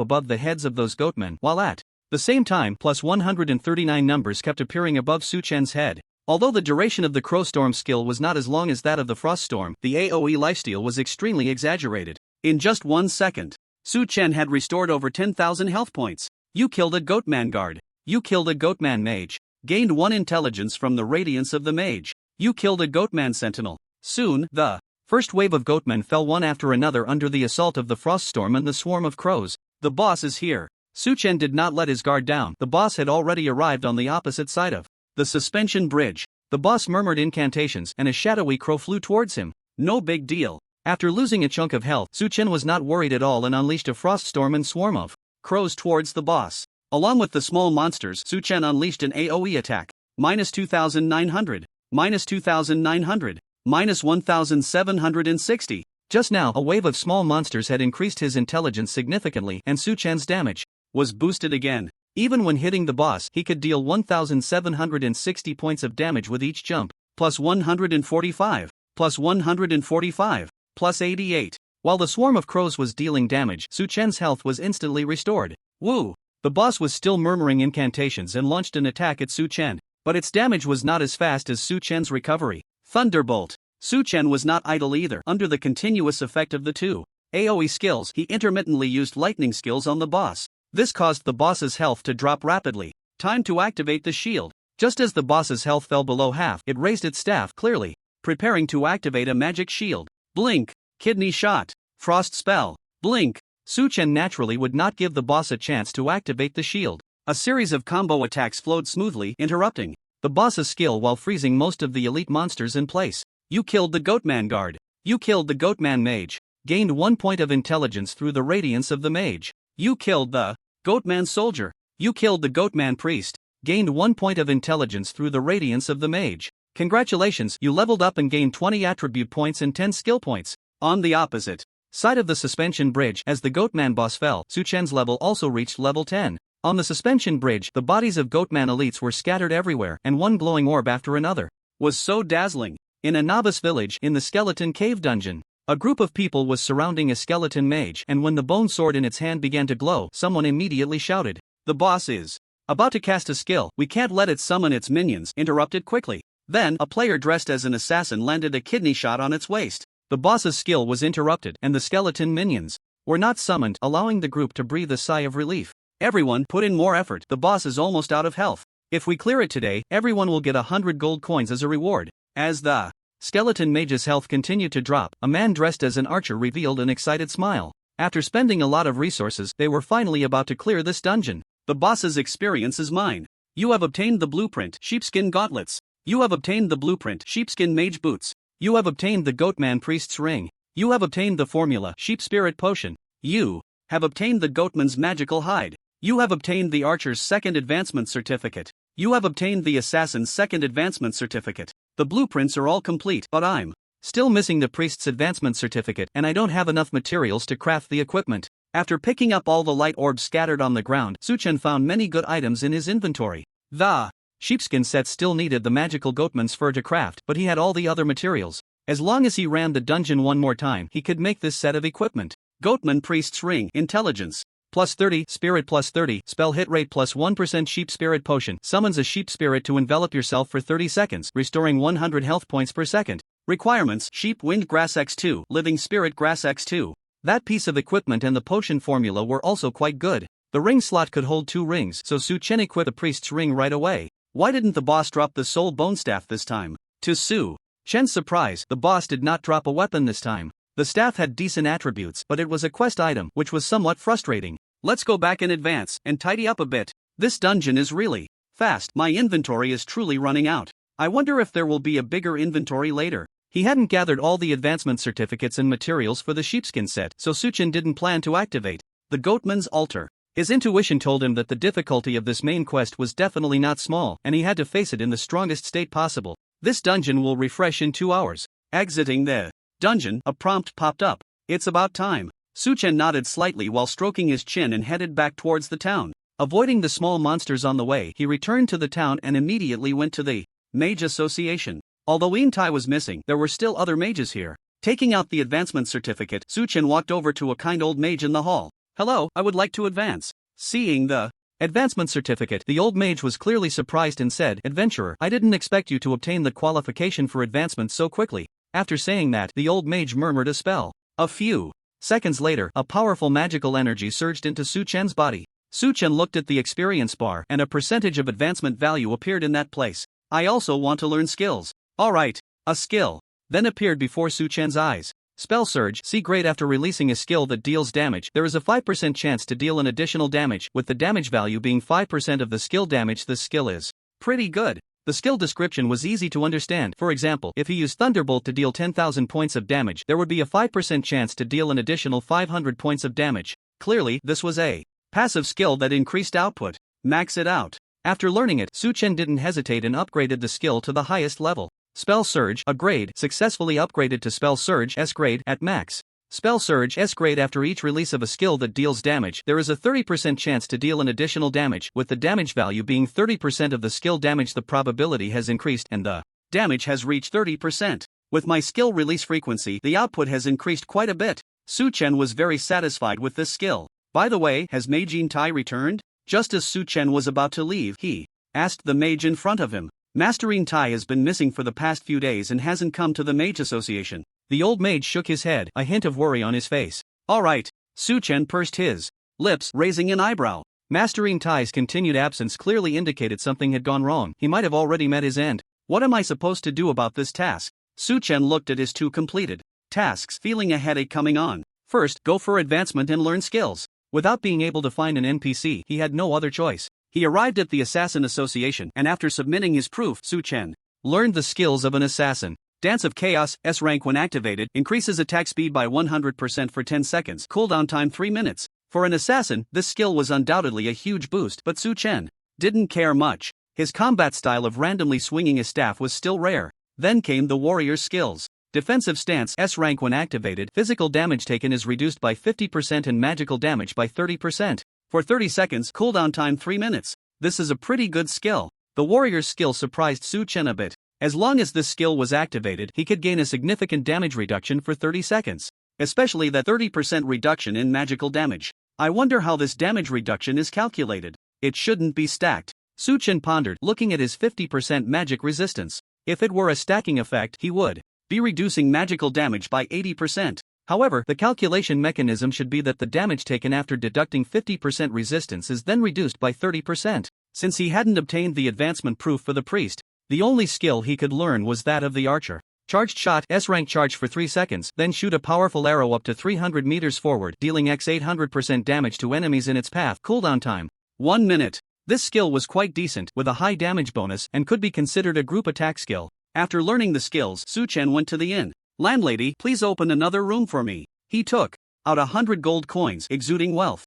above the heads of those goatmen, while at the same time, plus 139 numbers kept appearing above Suchen's head. Although the duration of the Crow Storm skill was not as long as that of the Frost Storm, the AoE lifesteal was extremely exaggerated. In just 1 second, Suchen had restored over 10,000 health points. You killed a Goatman guard. You killed a Goatman mage. Gained 1 intelligence from the radiance of the mage. You killed a Goatman sentinel. Soon, the first wave of Goatmen fell one after another under the assault of the Frost Storm and the swarm of crows. The boss is here. Suchen did not let his guard down. The boss had already arrived on the opposite side of the suspension bridge. The boss murmured incantations and a shadowy crow flew towards him. No big deal. After losing a chunk of health, Suchen was not worried at all and unleashed a frost storm and swarm of crows towards the boss. Along with the small monsters, Suchen unleashed an AoE attack. Minus 2,900. Minus 2,900. Minus 1,760. Just now, a wave of small monsters had increased his intelligence significantly and Suchen's damage was boosted again. Even when hitting the boss, he could deal 1,760 points of damage with each jump, plus 145, plus 145, plus 88. While the swarm of crows was dealing damage, Suchen's health was instantly restored. Woo! The boss was still murmuring incantations and launched an attack at Suchen, but its damage was not as fast as Suchen's recovery. Thunderbolt! Suchen was not idle either. Under the continuous effect of the two AoE skills, he intermittently used lightning skills on the boss. This caused the boss's health to drop rapidly. Time to activate the shield. Just as the boss's health fell below half, it raised its staff clearly, preparing to activate a magic shield. Blink. Kidney shot. Frost spell. Blink. Suchen naturally would not give the boss a chance to activate the shield. A series of combo attacks flowed smoothly, interrupting the boss's skill while freezing most of the elite monsters in place. You killed the Goatman guard. You killed the Goatman mage. Gained 1 point of intelligence through the radiance of the mage. You killed the Goatman soldier. You killed the Goatman priest. Gained 1 point of intelligence through the radiance of the mage. Congratulations, you leveled up and gained 20 attribute points and 10 skill points. On the opposite side of the suspension bridge, as the Goatman boss fell, Suchen's level also reached level 10. On the suspension bridge, the bodies of Goatman elites were scattered everywhere, and one glowing orb after another was so dazzling. In a novice village in the skeleton cave dungeon, a group of people was surrounding a skeleton mage, and when the bone sword in its hand began to glow, someone immediately shouted, "The boss is about to cast a skill, we can't let it summon its minions," interrupted quickly. Then, a player dressed as an assassin landed a kidney shot on its waist. The boss's skill was interrupted, and the skeleton minions were not summoned, allowing the group to breathe a sigh of relief. Everyone put in more effort, the boss is almost out of health. If we clear it today, everyone will get 100 gold coins as a reward. As the skeleton mage's health continued to drop, a man dressed as an archer revealed an excited smile. After spending a lot of resources, they were finally about to clear this dungeon. The boss's experience is mine. You have obtained the blueprint, sheepskin gauntlets. You have obtained the blueprint, sheepskin mage boots. You have obtained the Goatman priest's ring. You have obtained the formula, sheep spirit potion. You have obtained the Goatman's magical hide. You have obtained the archer's second advancement certificate. You have obtained the assassin's second advancement certificate. The blueprints are all complete, but I'm still missing the priest's advancement certificate, and I don't have enough materials to craft the equipment. After picking up all the light orbs scattered on the ground, Suchen found many good items in his inventory. The sheepskin set still needed the magical goatman's fur to craft, but he had all the other materials. As long as he ran the dungeon one more time, he could make this set of equipment. Goatman priest's ring, intelligence plus 30, spirit plus 30, spell hit rate plus 1%. Sheep spirit potion summons a sheep spirit to envelop yourself for 30 seconds, restoring 100 health points per second. Requirements: sheep wind grass x2, living spirit grass x2. That piece of equipment and the potion formula were also quite good. The ring slot could hold 2 rings, so Su Chen equipped the priest's ring right away. Why didn't the boss drop the soul bone staff this time? To Su Chen's surprise, the boss did not drop a weapon this time. The staff had decent attributes, but it was a quest item, which was somewhat frustrating. Let's go back in advance and tidy up a bit. This dungeon is really fast. My inventory is truly running out. I wonder if there will be a bigger inventory later. He hadn't gathered all the advancement certificates and materials for the sheepskin set, so Suchen didn't plan to activate the Goatman's altar. His intuition told him that the difficulty of this main quest was definitely not small, and he had to face it in the strongest state possible. This dungeon will refresh in 2 hours. Exiting the dungeon, a prompt popped up. It's about time. Suchen nodded slightly while stroking his chin and headed back towards the town. Avoiding the small monsters on the way, he returned to the town and immediately went to the Mage Association. Although Intai was missing, there were still other mages here. Taking out the advancement certificate, Suchen walked over to a kind old mage in the hall. "Hello, I would like to advance." Seeing the advancement certificate, the old mage was clearly surprised and said, "Adventurer, I didn't expect you to obtain the qualification for advancement so quickly." After saying that, the old mage murmured a spell. A few seconds later, a powerful magical energy surged into Suchen's body. Suchen looked at the experience bar, and a percentage of advancement value appeared in that place. "I also want to learn skills." "Alright, a skill." Then appeared before Suchen's eyes. Spell Surge. See grade after releasing a skill that deals damage, there is a 5% chance to deal an additional damage, with the damage value being 5% of the skill damage. This skill is pretty good. The skill description was easy to understand. For example, if he used Thunderbolt to deal 10,000 points of damage, there would be a 5% chance to deal an additional 500 points of damage. Clearly, this was a passive skill that increased output. Max it out. After learning it, Suchen didn't hesitate and upgraded the skill to the highest level. Spell Surge, a grade, successfully upgraded to Spell Surge S grade at max. Spell Surge S grade. After each release of a skill that deals damage, there is a 30% chance to deal an additional damage, with the damage value being 30% of the skill damage. The probability has increased and the damage has reached 30%. With my skill release frequency, the output has increased quite a bit. Suchen was very satisfied with this skill. "By the way, has Mage Intai returned?" Just as Suchen was about to leave, he asked the mage in front of him. "Master Intai has been missing for the past few days and hasn't come to the Mage Association." The old mage shook his head, a hint of worry on his face. "Alright." Suchen pursed his lips, raising an eyebrow. Master Intai's continued absence clearly indicated something had gone wrong. He might have already met his end. "What am I supposed to do about this task?" Suchen looked at his 2 completed tasks, feeling a headache coming on. First, go for advancement and learn skills. Without being able to find an NPC, he had no other choice. He arrived at the Assassin Association, and after submitting his proof, Suchen learned the skills of an assassin. Dance of Chaos, S rank when activated, increases attack speed by 100% for 10 seconds, cooldown time 3 minutes. For an assassin, this skill was undoubtedly a huge boost, but Suchen didn't care much. His combat style of randomly swinging his staff was still rare. Then came the warrior's skills. Defensive Stance, S rank when activated, physical damage taken is reduced by 50% and magical damage by 30%. For 30 seconds, cooldown time 3 minutes. This is a pretty good skill. The warrior's skill surprised Suchen a bit. As long as this skill was activated, he could gain a significant damage reduction for 30 seconds. Especially that 30% reduction in magical damage. I wonder how this damage reduction is calculated. It shouldn't be stacked. Suchen pondered, looking at his 50% magic resistance. If it were a stacking effect, he would be reducing magical damage by 80%. However, the calculation mechanism should be that the damage taken after deducting 50% resistance is then reduced by 30%. Since he hadn't obtained the advancement proof for the priest, the only skill he could learn was that of the archer. Charged Shot, S rank charge for 3 seconds, then shoot a powerful arrow up to 300 meters forward, dealing x 800% damage to enemies in its path. Cooldown time 1 minute. This skill was quite decent, with a high damage bonus, and could be considered a group attack skill. After learning the skills, Suchen went to the inn. "Landlady, please open another room for me." He took out 100 gold coins, exuding wealth.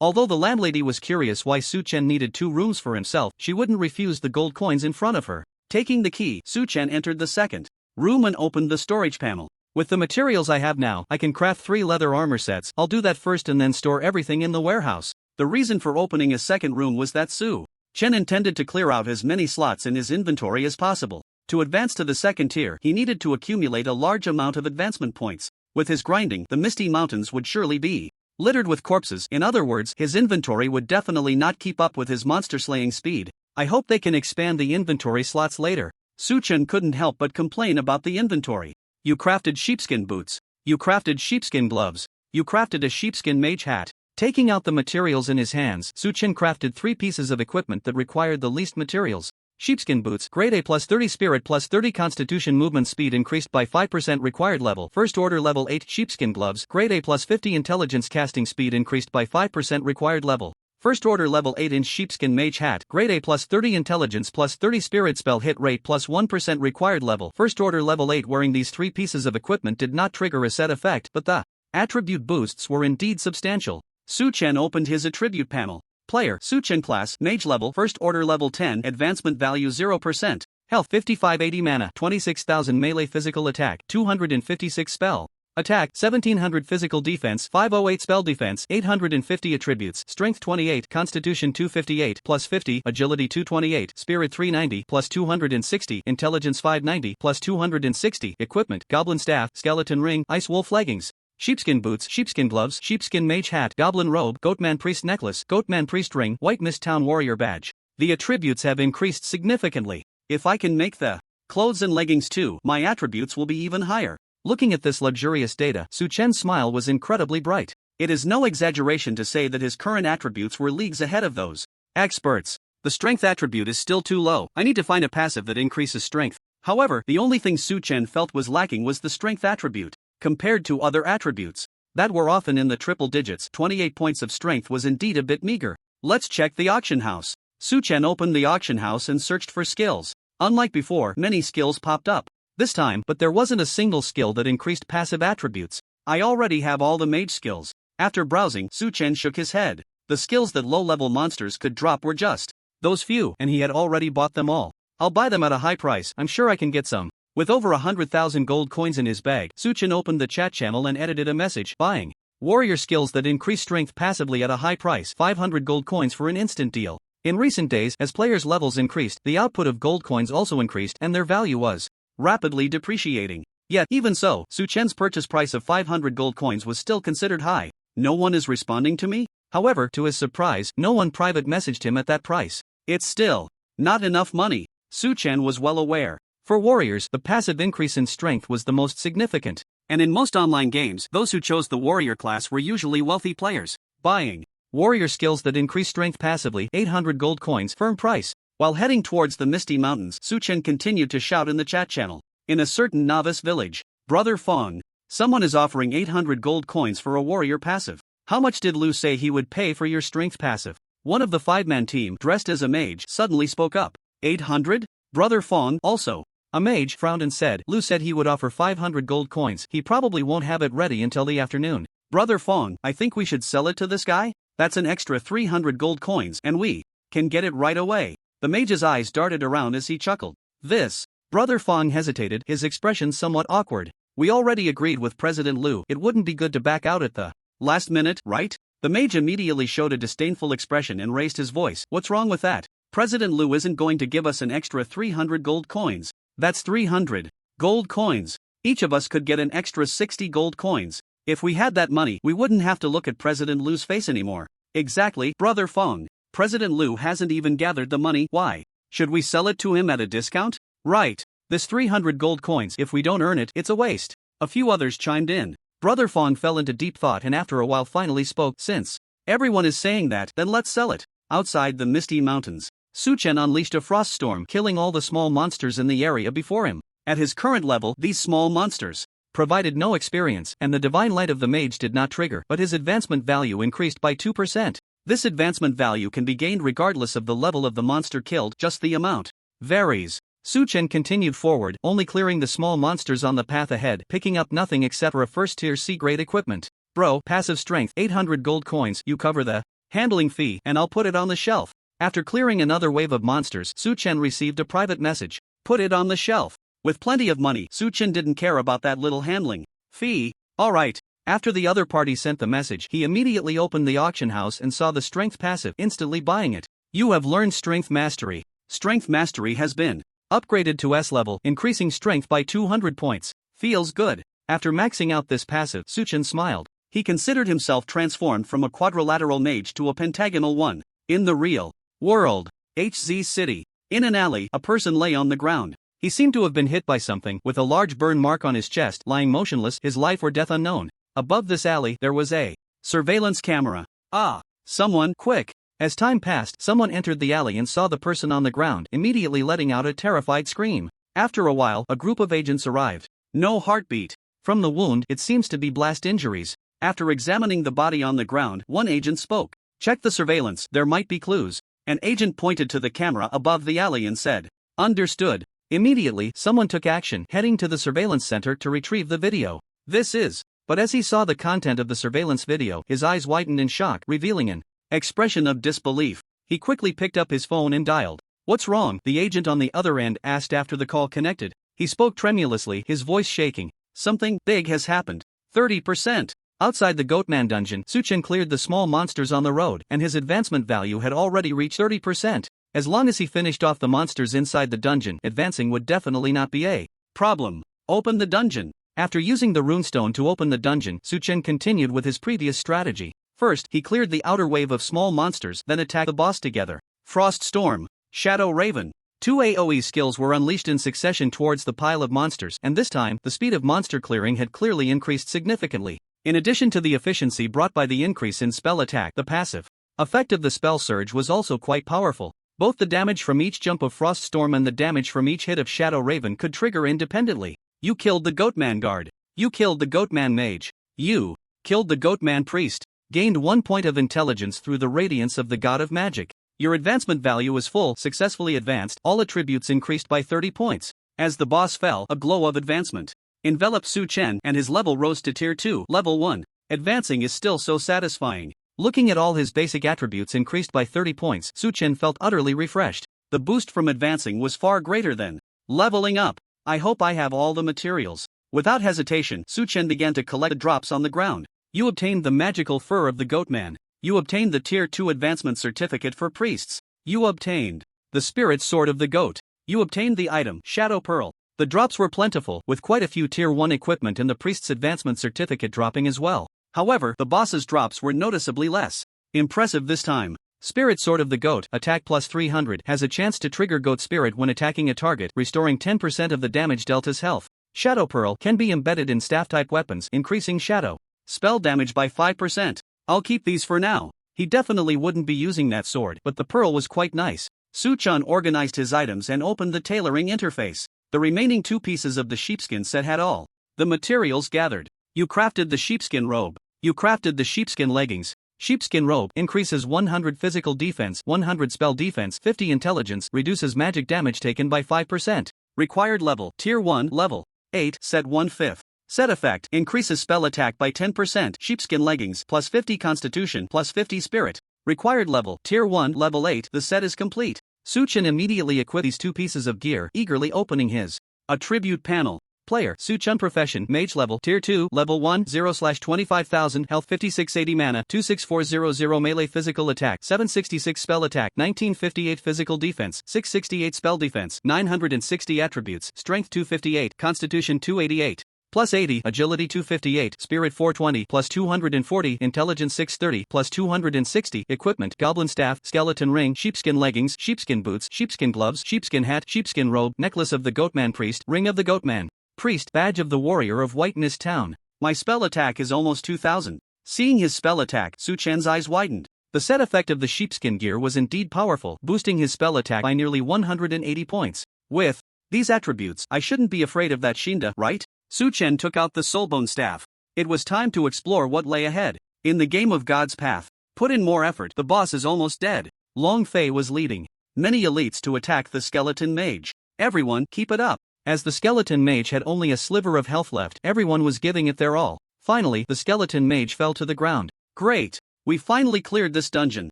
Although the landlady was curious why Suchen needed 2 rooms for himself, she wouldn't refuse the gold coins in front of her. Taking the key, Suchen entered the second room and opened the storage panel. "With the materials I have now, I can craft 3 leather armor sets. I'll do that first and then store everything in the warehouse." The reason for opening a second room was that Suchen intended to clear out as many slots in his inventory as possible. To advance to the second tier, he needed to accumulate a large amount of advancement points. With his grinding, the Misty Mountains would surely be littered with corpses. In other words, his inventory would definitely not keep up with his monster-slaying speed. "I hope they can expand the inventory slots later." Suchen couldn't help but complain about the inventory. "You crafted sheepskin boots. You crafted sheepskin gloves. You crafted a sheepskin mage hat." Taking out the materials in his hands, Suchen crafted 3 pieces of equipment that required the least materials. Sheepskin boots, grade A plus 30 spirit plus 30 constitution movement speed increased by 5% required level. First order level 8 sheepskin gloves, grade A plus 50 intelligence casting speed increased by 5% required level. First order level 8-inch sheepskin mage hat, grade A plus 30 intelligence plus 30 spirit spell hit rate plus 1% required level. First order level 8. Wearing these 3 pieces of equipment did not trigger a set effect, but the attribute boosts were indeed substantial. Su-Chen opened his attribute panel. Player, Su-Chen class, Mage level, First Order level 10, advancement value 0%. Health 5580 mana, 26,000 melee physical attack, 256 spell. Attack 1700 physical defense, 508 spell defense, 850 attributes, strength 28, constitution 258 plus 50, agility 228, spirit 390 plus 260, intelligence 590 plus 260, equipment, goblin staff, skeleton ring, ice wolf leggings, sheepskin boots, sheepskin gloves, sheepskin mage hat, goblin robe, goatman priest necklace, goatman priest ring, white mist town warrior badge. The attributes have increased significantly. If I can make the clothes and leggings too, my attributes will be even higher. Looking at this luxurious data, Su-Chen's smile was incredibly bright. It is no exaggeration to say that his current attributes were leagues ahead of those experts. The strength attribute is still too low. I need to find a passive that increases strength. However, the only thing Su-Chen felt was lacking was the strength attribute. Compared to other attributes that were often in the triple digits, 28 points of strength was indeed a bit meager. Let's check the auction house. Su-Chen opened the auction house and searched for skills. Unlike before, many skills popped up. This time, but there wasn't a single skill that increased passive attributes. I already have all the mage skills. After browsing, Su-Chen shook his head. The skills that low-level monsters could drop were just those few, and he had already bought them all. I'll buy them at a high price, I'm sure I can get some. With over 100,000 gold coins in his bag, Su-Chen opened the chat channel and edited a message, buying warrior skills that increase strength passively at a high price, 500 gold coins for an instant deal. In recent days, as players' levels increased, the output of gold coins also increased and their value was rapidly depreciating. Yet, even so, Su-Chen's purchase price of 500 gold coins was still considered high. No one is responding to me? However, to his surprise, no one private messaged him at that price. It's still not enough money. Su-Chen was well aware. For warriors, the passive increase in strength was the most significant. And in most online games, those who chose the warrior class were usually wealthy players. Buying warrior skills that increase strength passively, 800 gold coins, firm price. While heading towards the Misty Mountains, Su-Chen continued to shout in the chat channel. In a certain novice village, Brother Fong, someone is offering 800 gold coins for a warrior passive. How much did Lu say he would pay for your strength passive? One of the five-man team, dressed as a mage, suddenly spoke up. 800? Brother Fong, also a mage, frowned and said, Lu said he would offer 500 gold coins. He probably won't have it ready until the afternoon. Brother Fong, I think we should sell it to this guy? That's an extra 300 gold coins and we can get it right away. The mage's eyes darted around as he chuckled. This. Brother Fong hesitated, his expression somewhat awkward. We already agreed with President Lu, it wouldn't be good to back out at the last minute, right? The mage immediately showed a disdainful expression and raised his voice. What's wrong with that? President Lu isn't going to give us an extra 300 gold coins. That's 300 gold coins. Each of us could get an extra 60 gold coins. If we had that money, we wouldn't have to look at President Lu's face anymore. Exactly, Brother Fong. President Lu hasn't even gathered the money. Why? Should we sell it to him at a discount? Right. This 300 gold coins, if we don't earn it, it's a waste. A few others chimed in. Brother Fong fell into deep thought and after a while finally spoke. Since everyone is saying that, then let's sell it. Outside the Misty Mountains, Su-Chen unleashed a frost storm, killing all the small monsters in the area before him. At his current level, these small monsters provided no experience, and the divine light of the mage did not trigger, but his advancement value increased by 2%. This advancement value can be gained regardless of the level of the monster killed, just the amount varies. Su-Chen continued forward, only clearing the small monsters on the path ahead, picking up nothing except for a first-tier C-grade equipment. Bro, passive strength, 800 gold coins, you cover the handling fee, and I'll put it on the shelf. After clearing another wave of monsters, Su-Chen received a private message. Put it on the shelf. With plenty of money, Su-Chen didn't care about that little handling fee. Alright. After the other party sent the message, he immediately opened the auction house and saw the strength passive, instantly buying it. You have learned strength mastery. Strength mastery has been upgraded to S level, increasing strength by 200 points. Feels good. After maxing out this passive, Su-Chen smiled. He considered himself transformed from a quadrilateral mage to a pentagonal one. In the real world, HZ City. In an alley, a person lay on the ground. He seemed to have been hit by something, with a large burn mark on his chest, lying motionless, his life or death unknown. Above this alley, there was a surveillance camera. Ah! Someone, quick! As time passed, someone entered the alley and saw the person on the ground, immediately letting out a terrified scream. After a while, a group of agents arrived. No heartbeat. From the wound, it seems to be blast injuries. After examining the body on the ground, one agent spoke. Check the surveillance, there might be clues. An agent pointed to the camera above the alley and said, understood. Immediately, someone took action, heading to the surveillance center to retrieve the video. This is But as he saw the content of the surveillance video, his eyes widened in shock, revealing an expression of disbelief. He quickly picked up his phone and dialed. "What's wrong?" the agent on the other end asked after the call connected. He spoke tremulously, his voice shaking. "Something big has happened. 30%. Outside the Goatman dungeon, Suchen cleared the small monsters on the road, and his advancement value had already reached 30%. As long as he finished off the monsters inside the dungeon, advancing would definitely not be a problem. Open the dungeon. After using the runestone to open the dungeon, Suchen continued with his previous strategy. First, he cleared the outer wave of small monsters, then attacked the boss together. Frost Storm, Shadow Raven. 2 AoE skills were unleashed in succession towards the pile of monsters, and this time, the speed of monster clearing had clearly increased significantly. In addition to the efficiency brought by the increase in spell attack, the passive effect of the spell surge was also quite powerful. Both the damage from each jump of Frost Storm and the damage from each hit of Shadow Raven could trigger independently. You killed the Goatman guard. You killed the Goatman mage. You killed the Goatman priest. Gained 1 point of intelligence through the radiance of the god of magic. Your advancement value is full, successfully advanced, all attributes increased by 30 points. As the boss fell, a glow of advancement enveloped Su Chen and his level rose to tier 2, level 1. Advancing is still so satisfying. Looking at all his basic attributes increased by 30 points, Su Chen felt utterly refreshed. The boost from advancing was far greater than leveling up. I hope I have all the materials. Without hesitation, Su Chen began to collect the drops on the ground. You obtained the magical fur of the Goatman. You obtained the tier 2 advancement certificate for priests. You obtained the spirit sword of the goat. You obtained the item Shadow Pearl. The drops were plentiful, with quite a few tier 1 equipment and the priest's advancement certificate dropping as well. However, the boss's drops were noticeably less impressive this time. Spirit Sword of the Goat, attack plus 300, has a chance to trigger Goat Spirit when attacking a target, restoring 10% of the damage dealt as health. Shadow Pearl can be embedded in staff-type weapons, increasing shadow spell damage by 5%. I'll keep these for now. He definitely wouldn't be using that sword, but the pearl was quite nice. Su Chen organized his items and opened the tailoring interface. The remaining 2 pieces of the sheepskin set had all the materials gathered. You crafted the sheepskin robe. You crafted the sheepskin leggings. Sheepskin robe increases 100 physical defense, 100 spell defense, 50 intelligence, reduces magic damage taken by 5%. Required level, tier 1, level 8, set 1/5. Set effect, increases spell attack by 10%, sheepskin leggings, plus 50 constitution, plus 50 spirit. Required level, tier 1, level 8, the set is complete. Su Chen immediately equipped these 2 pieces of gear, eagerly opening his attribute panel. Player, Su Chen profession, mage level, tier 2, level 1, 0/25,000, health 5680 mana, 26400 melee physical attack, 766 spell attack, 1958 physical defense, 668 spell defense, 960 attributes, strength 258, constitution 288. Plus 80, agility 258, spirit 420, plus 240, intelligence 630, plus 260, equipment, goblin staff, skeleton ring, sheepskin leggings, sheepskin boots, sheepskin gloves, sheepskin hat, sheepskin robe, necklace of the Goatman priest, ring of the Goatman priest, badge of the warrior of Whiteness Town. My spell attack is almost 2000. Seeing his spell attack, Su Chen's eyes widened. The set effect of the sheepskin gear was indeed powerful, boosting his spell attack by nearly 180 points. With these attributes, I shouldn't be afraid of that Shinda, right? Su Chen took out the soulbone staff. It was time to explore what lay ahead. In the game of God's Path, put in more effort, the boss is almost dead. Long Fei was leading many elites to attack the skeleton mage. Everyone, keep it up. As the skeleton mage had only a sliver of health left, everyone was giving it their all. Finally, the skeleton mage fell to the ground. Great! We finally cleared this dungeon.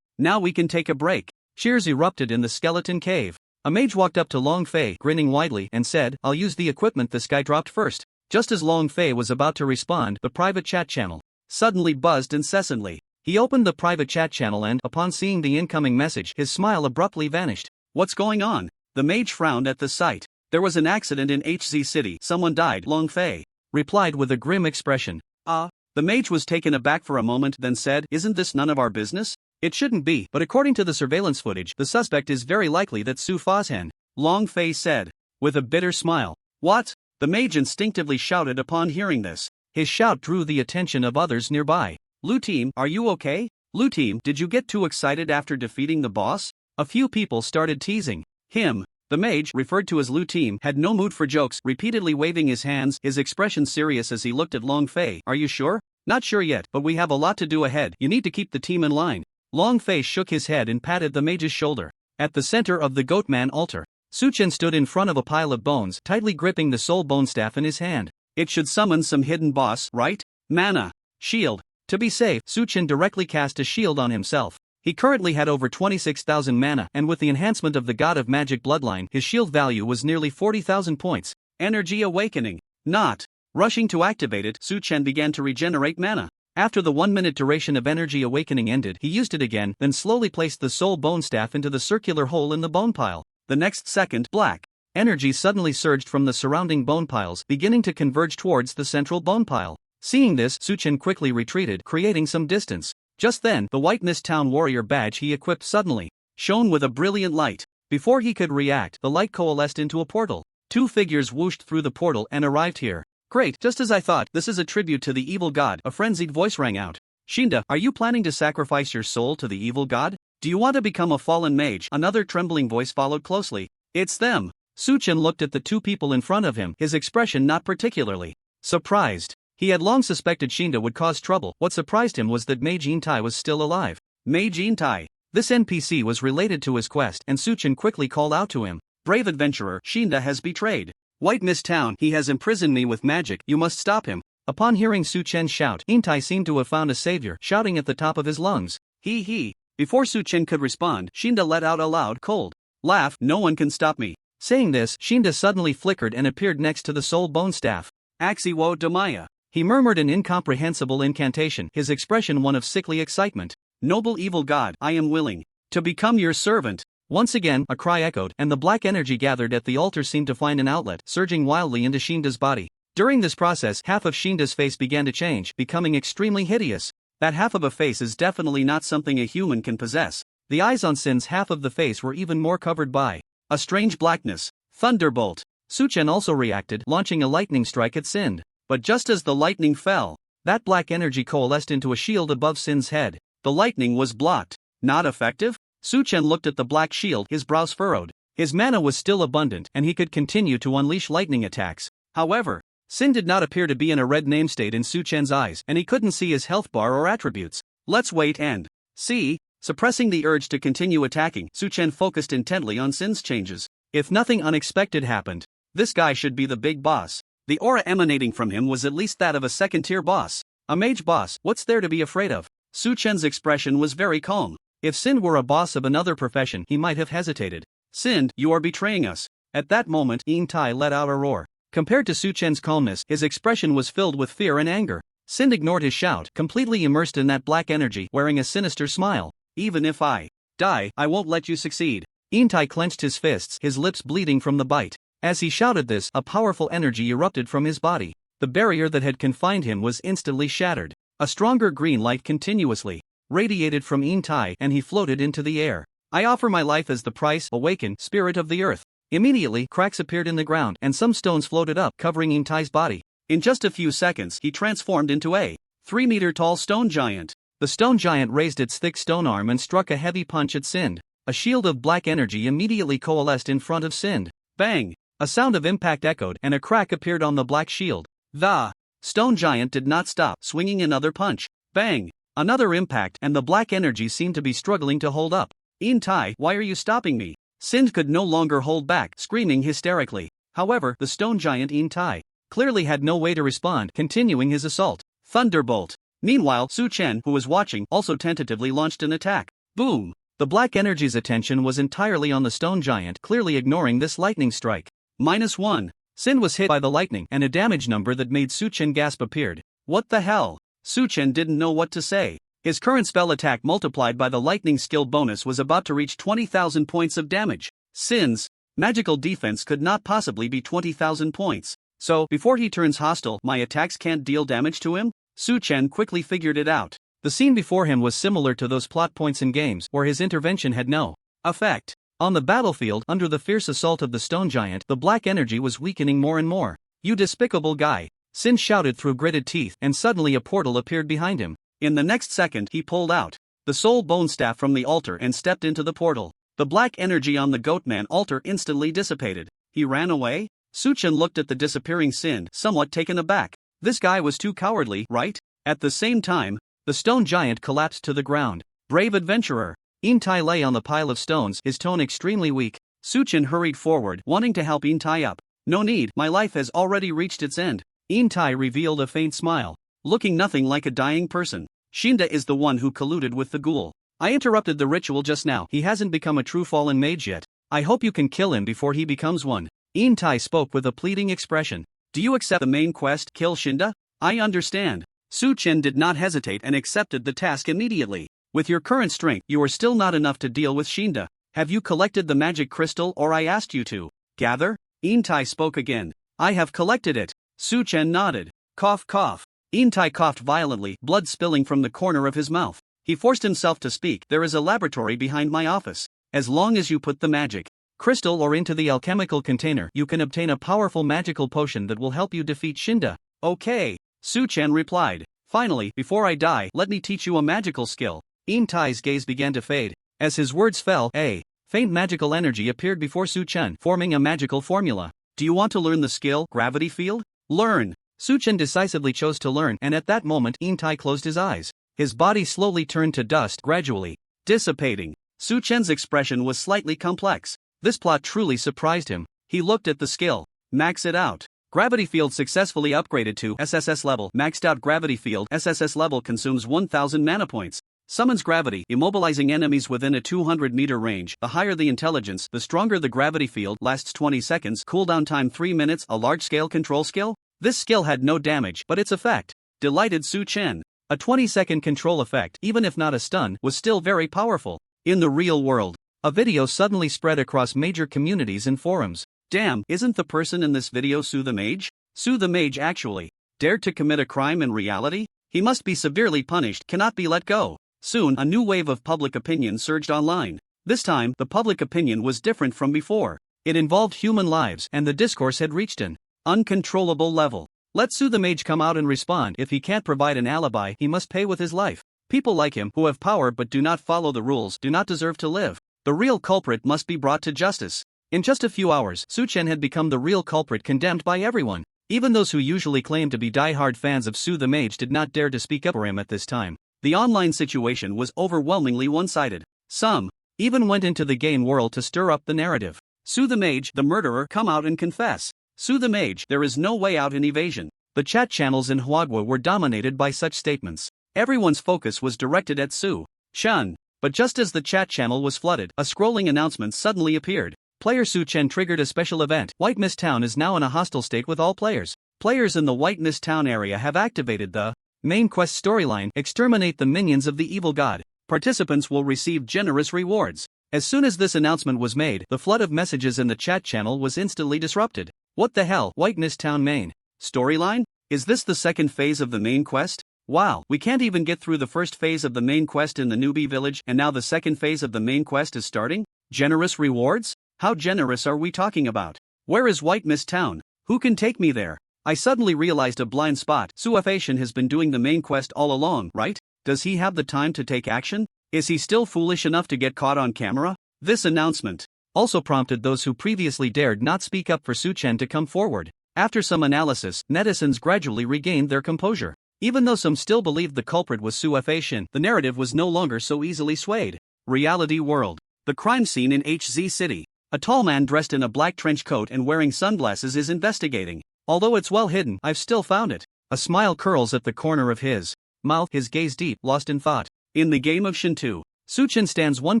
Now we can take a break. Cheers erupted in the skeleton cave. A mage walked up to Long Fei, grinning widely, and said, "I'll use the equipment this guy dropped first." Just as Long Fei was about to respond, the private chat channel suddenly buzzed incessantly. He opened the private chat channel and, upon seeing the incoming message, his smile abruptly vanished. What's going on? The mage frowned at the sight. There was an accident in HZ City, someone died, Long Fei replied with a grim expression. The mage was taken aback for a moment, then said, "Isn't this none of our business?" It shouldn't be, but according to the surveillance footage, the suspect is very likely that Su Fazhen, Long Fei said, with a bitter smile. What? The mage instinctively shouted upon hearing this. His shout drew the attention of others nearby. Lu Team, are you okay? Lu Team, did you get too excited after defeating the boss? A few people started teasing him. The mage, referred to as Lu Team, had no mood for jokes, repeatedly waving his hands, his expression serious as he looked at Long Fei. Are you sure? Not sure yet, but we have a lot to do ahead. You need to keep the team in line. Long Fei shook his head and patted the mage's shoulder. At the center of the Goatman altar, Su Chen stood in front of a pile of bones, tightly gripping the soul bone staff in his hand. It should summon some hidden boss, right? Mana. Shield. To be safe, Suchin directly cast a shield on himself. He currently had over 26,000 mana, and with the enhancement of the God of Magic bloodline, his shield value was nearly 40,000 points. Energy Awakening. Not. Rushing to activate it, Suchin began to regenerate mana. After the 1-minute duration of Energy Awakening ended, he used it again, then slowly placed the Soul Bone Staff into the circular hole in the bone pile. The next second, black energy suddenly surged from the surrounding bone piles, beginning to converge towards the central bone pile. Seeing this, Suchin quickly retreated, creating some distance. Just then, the white Mist Town Warrior badge he equipped suddenly shone with a brilliant light. Before he could react, the light coalesced into a portal. 2 figures whooshed through the portal and arrived here. Great, just as I thought, this is a tribute to the evil god, a frenzied voice rang out. Shinda, are you planning to sacrifice your soul to the evil god? Do you want to become a fallen mage? Another trembling voice followed closely. It's them. Suchin looked at the 2 people in front of him, his expression not particularly surprised. He had long suspected Shinda would cause trouble. What surprised him was that Mage Intai was still alive. Mage Intai. This NPC was related to his quest, and Suchin quickly called out to him. Brave adventurer, Shinda has betrayed White Mist Town. He has imprisoned me with magic. You must stop him. Upon hearing Suchin shout, Intai seemed to have found a savior, shouting at the top of his lungs. He. Before Suchin could respond, Shinda let out a loud, cold laugh. No one can stop me. Saying this, Shinda suddenly flickered and appeared next to the Soul Bone Staff. Axiwo Damaya. He murmured an incomprehensible incantation, his expression one of sickly excitement. Noble evil god, I am willing to become your servant. Once again, a cry echoed, and the black energy gathered at the altar seemed to find an outlet, surging wildly into Shinda's body. During this process, half of Shinda's face began to change, becoming extremely hideous. That half of a face is definitely not something a human can possess. The eyes on Sin's half of the face were even more covered by a strange blackness. Thunderbolt. Suchin also reacted, launching a lightning strike at Sin. But just as the lightning fell, that black energy coalesced into a shield above Sin's head. The lightning was blocked. Not effective? Suchin looked at the black shield, his brows furrowed. His mana was still abundant, and he could continue to unleash lightning attacks. However, Sin did not appear to be in a red namestate in Suchin's eyes, and he couldn't see his health bar or attributes. Let's wait and see. Suppressing the urge to continue attacking, Suchin focused intently on Sin's changes. If nothing unexpected happened, this guy should be the big boss. The aura emanating from him was at least that of a second-tier boss. A mage boss, what's there to be afraid of? Suchin's expression was very calm. If Sin were a boss of another profession, he might have hesitated. Sin, you are betraying us. At that moment, Intai let out a roar. Compared to Suchin's calmness, his expression was filled with fear and anger. Sin ignored his shout, completely immersed in that black energy, wearing a sinister smile. Even if I die, I won't let you succeed. Intai clenched his fists, his lips bleeding from the bite. As he shouted this, a powerful energy erupted from his body. The barrier that had confined him was instantly shattered. A stronger green light continuously radiated from Intai, and he floated into the air. I offer my life as the price, awaken, spirit of the earth. Immediately, cracks appeared in the ground, and some stones floated up, covering Intai's body. In just a few seconds, he transformed into a 3-meter-tall stone giant. The stone giant raised its thick stone arm and struck a heavy punch at Sind. A shield of black energy immediately coalesced in front of Sind. Bang! A sound of impact echoed, and a crack appeared on the black shield. The stone giant did not stop, swinging another punch. Bang! Another impact, and the black energy seemed to be struggling to hold up. Intai, why are you stopping me? Sind could no longer hold back, screaming hysterically. However, the stone giant Intai clearly had no way to respond, continuing his assault. Thunderbolt. Meanwhile, Suchin, who was watching, also tentatively launched an attack. Boom! The black energy's attention was entirely on the stone giant, clearly ignoring this lightning strike. -1. Sin was hit by the lightning, and a damage number that made Suchin gasp appeared. What the hell? Suchin didn't know what to say. His current spell attack multiplied by the lightning skill bonus was about to reach 20,000 points of damage. Sin's magical defense could not possibly be 20,000 points. So, before he turns hostile, my attacks can't deal damage to him? Suchin quickly figured it out. The scene before him was similar to those plot points in games where his intervention had no effect. On the battlefield, under the fierce assault of the stone giant, the black energy was weakening more and more. You despicable guy! Sin shouted through gritted teeth, and suddenly a portal appeared behind him. In the next second, he pulled out the soul bone staff from the altar and stepped into the portal. The black energy on the Goatman altar instantly dissipated. He ran away? Suchin looked at the disappearing Sin, somewhat taken aback. This guy was too cowardly, right? At the same time, the stone giant collapsed to the ground. Brave adventurer! Intai lay on the pile of stones, his tone extremely weak. Suchin hurried forward, wanting to help Intai up. No need, my life has already reached its end. Intai revealed a faint smile. looking nothing like a dying person. Shinda is the one who colluded with the ghoul. I interrupted the ritual just now. He hasn't become a true fallen mage yet. I hope you can kill him before he becomes one. Intai spoke with a pleading expression. Do you accept the main quest, kill Shinda? I understand. Su Chen did not hesitate and accepted the task immediately. With your current strength, you are still not enough to deal with Shinda. Have you collected the magic crystal or I asked you to? Gather? Intai spoke again. I have collected it. Su Chen nodded. Cough cough. Intai coughed violently, blood spilling from the corner of his mouth. He forced himself to speak. There is a laboratory behind my office. As long as you put the magic crystal or into the alchemical container, you can obtain a powerful magical potion that will help you defeat Shinda. Okay, Su Chen replied. Finally, before I die, let me teach you a magical skill. Intai's gaze began to fade. As his words fell, a faint magical energy appeared before Su Chen, forming a magical formula. Do you want to learn the skill, gravity field? Learn. Su Chen decisively chose to learn, and at that moment Intai closed his eyes. His body slowly turned to dust, gradually dissipating. Su Chen's expression was slightly complex. This plot truly surprised him. He looked at the skill. Max it out. Gravity field successfully upgraded to SSS level. Maxed out gravity field. SSS level consumes 1000 mana points. Summons gravity, immobilizing enemies within a 200-meter range. The higher the intelligence, the stronger the gravity field. Lasts 20 seconds. Cooldown time 3 minutes. A large-scale control skill? This skill had no damage, but its effect delighted Su Chen. A 20-second control effect, even if not a stun, was still very powerful. In the real world, a video suddenly spread across major communities and forums. Damn, isn't the person in this video Su the Mage? Su the Mage actually dared to commit a crime in reality? He must be severely punished, cannot be let go. Soon, a new wave of public opinion surged online. This time, the public opinion was different from before. It involved human lives, and the discourse had reached an uncontrollable level. Let Su the Mage come out and respond. If he can't provide an alibi, he must pay with his life. People like him, who have power but do not follow the rules, do not deserve to live. The real culprit must be brought to justice. In just a few hours, Su Chen had become the real culprit, condemned by everyone. Even those who usually claim to be die-hard fans of Su the Mage did not dare to speak up for him at this time. The online situation was overwhelmingly one-sided. Some even went into the game world to stir up the narrative. Su the Mage, the murderer, come out and confess. Su the Mage, there is no way out in evasion. The chat channels in Huagua were dominated by such statements. Everyone's focus was directed at Su Chen. But just as the chat channel was flooded, a scrolling announcement suddenly appeared. Player Su Chen triggered a special event. White Mist Town is now in a hostile state with all players. Players in the White Mist Town area have activated the main quest storyline, exterminate the minions of the evil god. Participants will receive generous rewards. As soon as this announcement was made, the flood of messages in the chat channel was instantly disrupted. What the hell? White Mist Town main storyline? Is this the second phase of the main quest? Wow, we can't even get through the first phase of the main quest in the newbie village, and now the second phase of the main quest is starting? Generous rewards? How generous are we talking about? Where is White Mist Town? Who can take me there? I suddenly realized a blind spot. Su Fashion has been doing the main quest all along, right? Does he have the time to take action? Is he still foolish enough to get caught on camera? This announcement also prompted those who previously dared not speak up for Su Chen to come forward. After some analysis, netizens gradually regained their composure. Even though some still believed the culprit was Su Fashion, the narrative was no longer so easily swayed. Reality world. The crime scene in HZ City. A tall man dressed in a black trench coat and wearing sunglasses is investigating. Although it's well hidden, I've still found it. A smile curls at the corner of his mouth, his gaze deep, lost in thought. In the game of Shinto, Su Chen stands 1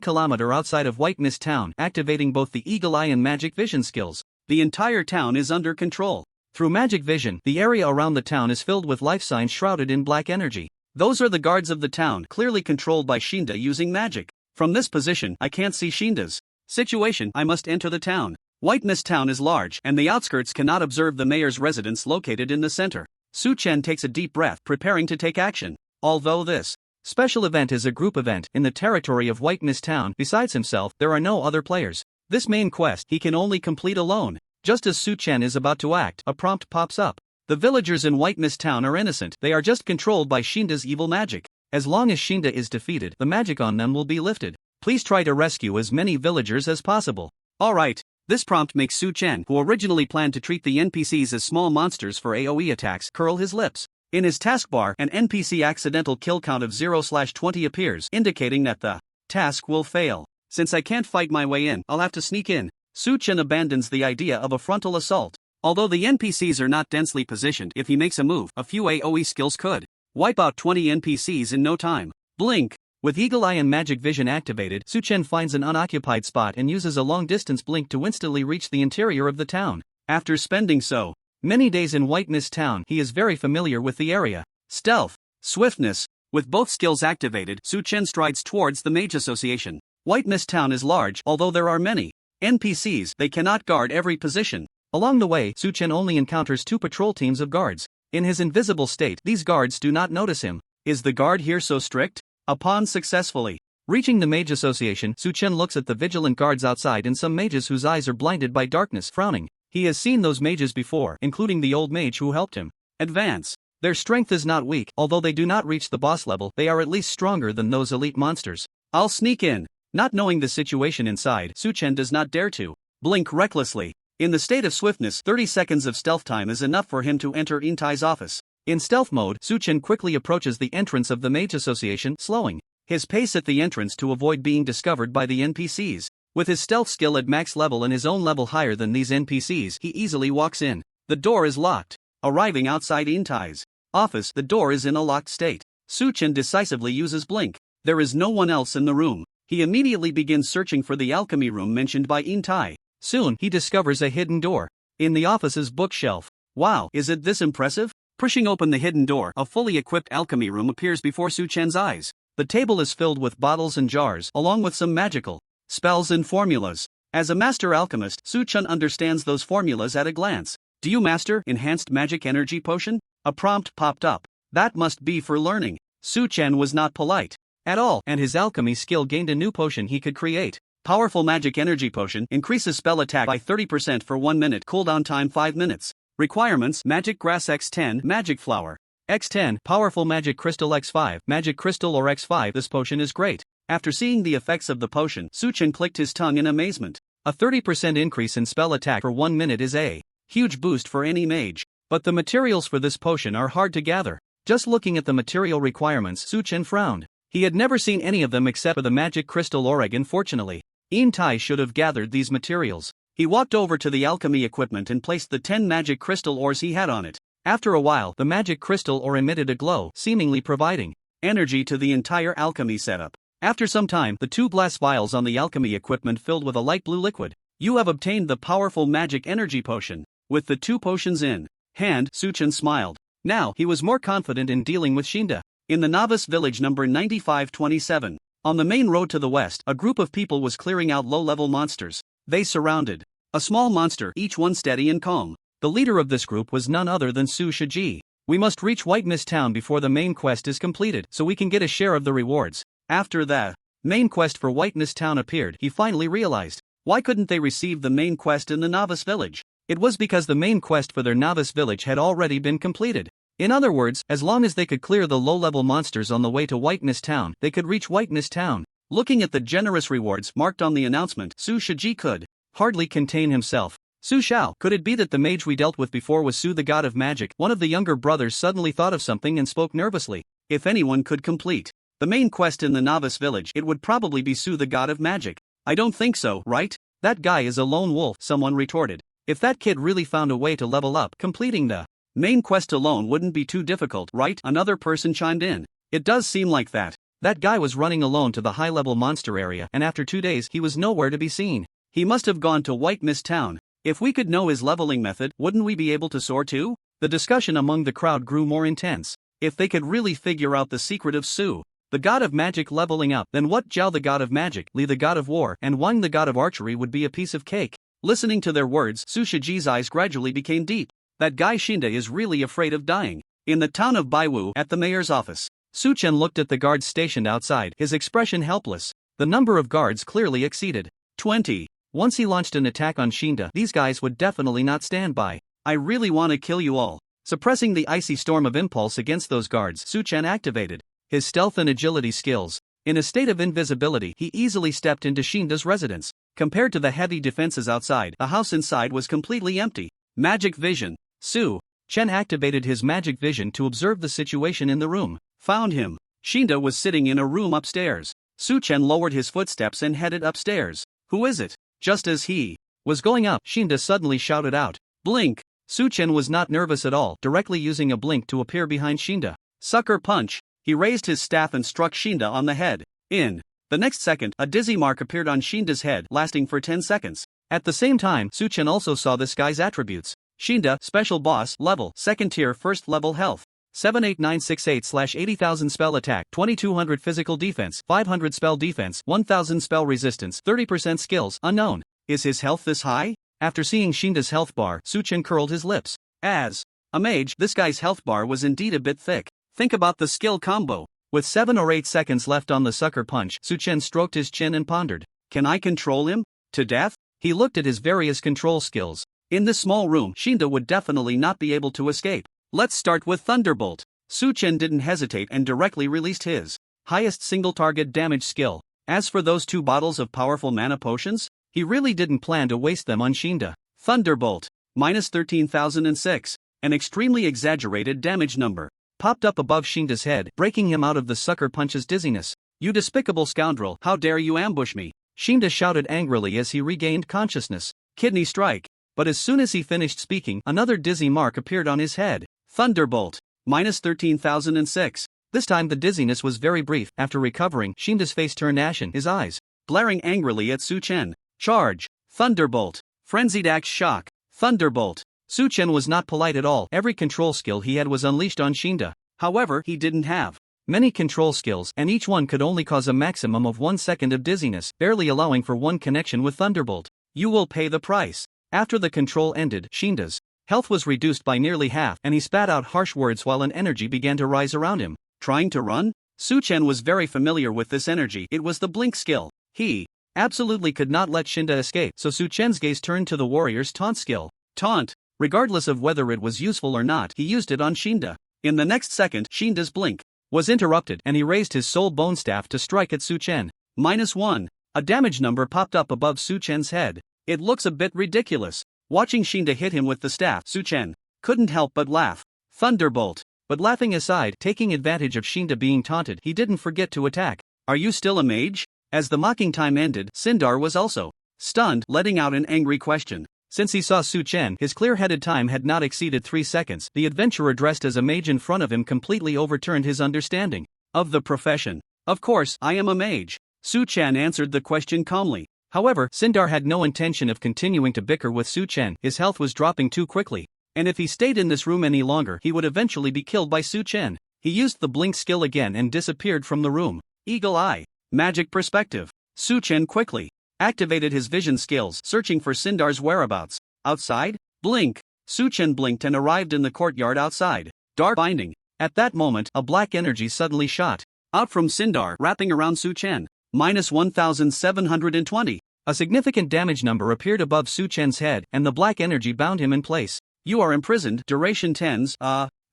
kilometer outside of White Mist Town, activating both the Eagle Eye and Magic Vision skills. The entire town is under control. Through Magic Vision, the area around the town is filled with life signs shrouded in black energy. Those are the guards of the town, clearly controlled by Shinda using magic. From this position, I can't see Shinda's situation. I must enter the town. White Mist Town is large, and the outskirts cannot observe the mayor's residence located in the center. Su Chen takes a deep breath, preparing to take action. Although this special event is a group event in the territory of White Mist Town, besides himself, there are no other players. This main quest he can only complete alone. Just as Su Chen is about to act, a prompt pops up. The villagers in White Mist Town are innocent. They are just controlled by Shinda's evil magic. As long as Shinda is defeated, the magic on them will be lifted. Please try to rescue as many villagers as possible. Alright. This prompt makes Su Chen, who originally planned to treat the NPCs as small monsters for AoE attacks, curl his lips. In his taskbar, an NPC accidental kill count of 0/20 appears, indicating that the task will fail. Since I can't fight my way in, I'll have to sneak in. Su Chen abandons the idea of a frontal assault. Although the NPCs are not densely positioned, if he makes a move, a few AoE skills could Wipe out 20 NPCs in no time. Blink. With Eagle Eye and Magic Vision activated, Su-Chen finds an unoccupied spot and uses a long-distance blink to instantly reach the interior of the town. After spending so many days in White Mist Town, he is very familiar with the area. Stealth. Swiftness. With both skills activated, Su-Chen strides towards the Mage Association. White Mist Town is large, although there are many NPCs, they cannot guard every position. Along the way, Su-Chen only encounters 2 patrol teams of guards. In his invisible state, these guards do not notice him. Is the guard here so strict? Upon successfully reaching the Mage Association, Su-Chen looks at the vigilant guards outside and some mages whose eyes are blinded by darkness, frowning. He has seen those mages before, including the old mage who helped him advance. Their strength is not weak, although they do not reach the boss level, they are at least stronger than those elite monsters. I'll sneak in. Not knowing the situation inside, Su-Chen does not dare to blink recklessly. In the state of swiftness, 30 seconds of stealth time is enough for him to enter Intai's office. In stealth mode, Su-Chen quickly approaches the entrance of the Mage Association, slowing his pace at the entrance to avoid being discovered by the NPCs. With his stealth skill at max level and his own level higher than these NPCs, he easily walks in. The door is locked. Arriving outside Intai's office, the door is in a locked state. Su-Chen decisively uses blink. There is no one else in the room. He immediately begins searching for the alchemy room mentioned by Intai. Soon, he discovers a hidden door in the office's bookshelf. Wow, is it this impressive? Pushing open the hidden door, a fully equipped alchemy room appears before Su-Chen's eyes. The table is filled with bottles and jars, along with some magical spells and formulas. As a master alchemist, Su-Chen understands those formulas at a glance. Do you master Enhanced Magic Energy Potion? A prompt popped up. That must be for learning. Su-Chen was not polite at all, and his alchemy skill gained a new potion he could create. Powerful Magic Energy Potion increases spell attack by 30% for 1 minute, cooldown time 5 minutes. Requirements: Magic Grass X10, Magic Flower X10, Powerful Magic Crystal X5, Magic Crystal or X5. This potion is great. After seeing the effects of the potion, Su-Chen clicked his tongue in amazement. A 30% increase in spell attack for 1 minute is a huge boost for any mage. But the materials for this potion are hard to gather. Just looking at the material requirements, Su-Chen frowned. He had never seen any of them except for the Magic Crystal Oreg. Unfortunately, Intai should have gathered these materials. He walked over to the alchemy equipment and placed the 10 magic crystal ores he had on it. After a while, the magic crystal ore emitted a glow, seemingly providing energy to the entire alchemy setup. After some time, the 2 glass vials on the alchemy equipment filled with a light blue liquid. You have obtained the powerful magic energy potion. With the 2 potions in hand, Su-Chen smiled. Now, he was more confident in dealing with Shinda. In the novice village number 9527. On the main road to the west, a group of people was clearing out low-level monsters. They surrounded a small monster, each one steady and calm. The leader of this group was none other than Su Shiji. We must reach White Mist Town before the main quest is completed, so we can get a share of the rewards. After the main quest for White Mist Town appeared, he finally realized, why couldn't they receive the main quest in the novice village? It was because the main quest for their novice village had already been completed. In other words, as long as they could clear the low-level monsters on the way to White Mist Town, they could reach White Mist Town. Looking at the generous rewards marked on the announcement, Su Shiji could hardly contain himself. Su Shao, could it be that the mage we dealt with before was Su the god of magic? One of the younger brothers suddenly thought of something and spoke nervously. If anyone could complete the main quest in the novice village, it would probably be Su the god of magic. I don't think so, right? That guy is a lone wolf, someone retorted. If that kid really found a way to level up, completing the main quest alone wouldn't be too difficult, right? Another person chimed in. It does seem like that. That guy was running alone to the high-level monster area, and after 2 days he was nowhere to be seen. He must have gone to White Mist Town. If we could know his leveling method, wouldn't we be able to soar too? The discussion among the crowd grew more intense. If they could really figure out the secret of Su, the god of magic, leveling up, then what Zhao the god of magic, Li the god of war, and Wang the god of archery would be a piece of cake. Listening to their words, Su Shiji's eyes gradually became deep. That guy Shinda is really afraid of dying. In the town of Baiwu, at the mayor's office, Su-Chen looked at the guards stationed outside, his expression helpless. The number of guards clearly exceeded 20. Once he launched an attack on Shinda, these guys would definitely not stand by. I really want to kill you all. Suppressing the icy storm of impulse against those guards, Su-Chen activated his stealth and agility skills. In a state of invisibility, he easily stepped into Shinda's residence. Compared to the heavy defenses outside, the house inside was completely empty. Magic Vision. Su-Chen activated his magic vision to observe the situation in the room. Found him. Shinda was sitting in a room upstairs. Su-Chen lowered his footsteps and headed upstairs. Who is it? Just as he was going up, Shinda suddenly shouted out, "Blink!" Su-Chen was not nervous at all, directly using a blink to appear behind Shinda. Sucker punch. He raised his staff and struck Shinda on the head. In the next second, a dizzy mark appeared on Shinda's head, lasting for 10 seconds. At the same time, Suchen also saw this guy's attributes. Shinda, Special Boss, Level, 2nd Tier, 1st Level Health. 78968/80,000 spell attack, 2200 physical defense, 500 spell defense, 1000 spell resistance, 30% skills, unknown. Is his health this high? After seeing Shinda's health bar, Suchen curled his lips. As a mage, this guy's health bar was indeed a bit thick. Think about the skill combo. With 7 or 8 seconds left on the sucker punch, Suchen stroked his chin and pondered. Can I control him to death? He looked at his various control skills. In this small room, Shinda would definitely not be able to escape. Let's start with Thunderbolt. Suchen didn't hesitate and directly released his highest single target damage skill. As for those 2 bottles of powerful mana potions, he really didn't plan to waste them on Shinda. Thunderbolt. Minus 13,006. An extremely exaggerated damage number popped up above Shinda's head, breaking him out of the sucker punch's dizziness. You despicable scoundrel, how dare you ambush me? Shinda shouted angrily as he regained consciousness. Kidney strike. But as soon as he finished speaking, another dizzy mark appeared on his head. Thunderbolt. Minus 13,006. This time the dizziness was very brief. After recovering, Shinda's face turned ashen, his eyes glaring angrily at Suchen. Charge. Thunderbolt. Frenzied axe shock. Thunderbolt. Suchen was not polite at all. Every control skill he had was unleashed on Shinda. However, he didn't have many control skills, and each one could only cause a maximum of 1 second of dizziness, barely allowing for one connection with Thunderbolt. You will pay the price. After the control ended, Shinda's health was reduced by nearly half, and he spat out harsh words while an energy began to rise around him. Trying to run? Suchen was very familiar with this energy. It was the blink skill. He absolutely could not let Shinda escape, so Suchen's gaze turned to the warrior's taunt skill. Taunt. Regardless of whether it was useful or not, he used it on Shinda. In the next second, Shinda's blink was interrupted, and he raised his soul bone staff to strike at Suchen. -1. A damage number popped up above Suchen's head. It looks a bit ridiculous. Watching Shinda hit him with the staff, Suchen couldn't help but laugh. Thunderbolt. But laughing aside, taking advantage of Shinda being taunted, he didn't forget to attack. Are you still a mage? As the mocking time ended, Sindar was also stunned, letting out an angry question. Since he saw Suchen, his clear-headed time had not exceeded 3 seconds. The adventurer dressed as a mage in front of him completely overturned his understanding of the profession. Of course, I am a mage. Suchen answered the question calmly. However, Sindar had no intention of continuing to bicker with Suchen. His health was dropping too quickly, and if he stayed in this room any longer, he would eventually be killed by Suchen. He used the blink skill again and disappeared from the room. Eagle Eye. Magic Perspective. Suchen quickly activated his vision skills, searching for Sindar's whereabouts. Outside? Blink. Suchen blinked and arrived in the courtyard outside. Dark binding. At that moment, a black energy suddenly shot out from Sindar, wrapping around Suchen. -1,720. A significant damage number appeared above Suchen's head, and the black energy bound him in place. You are imprisoned, duration 10s.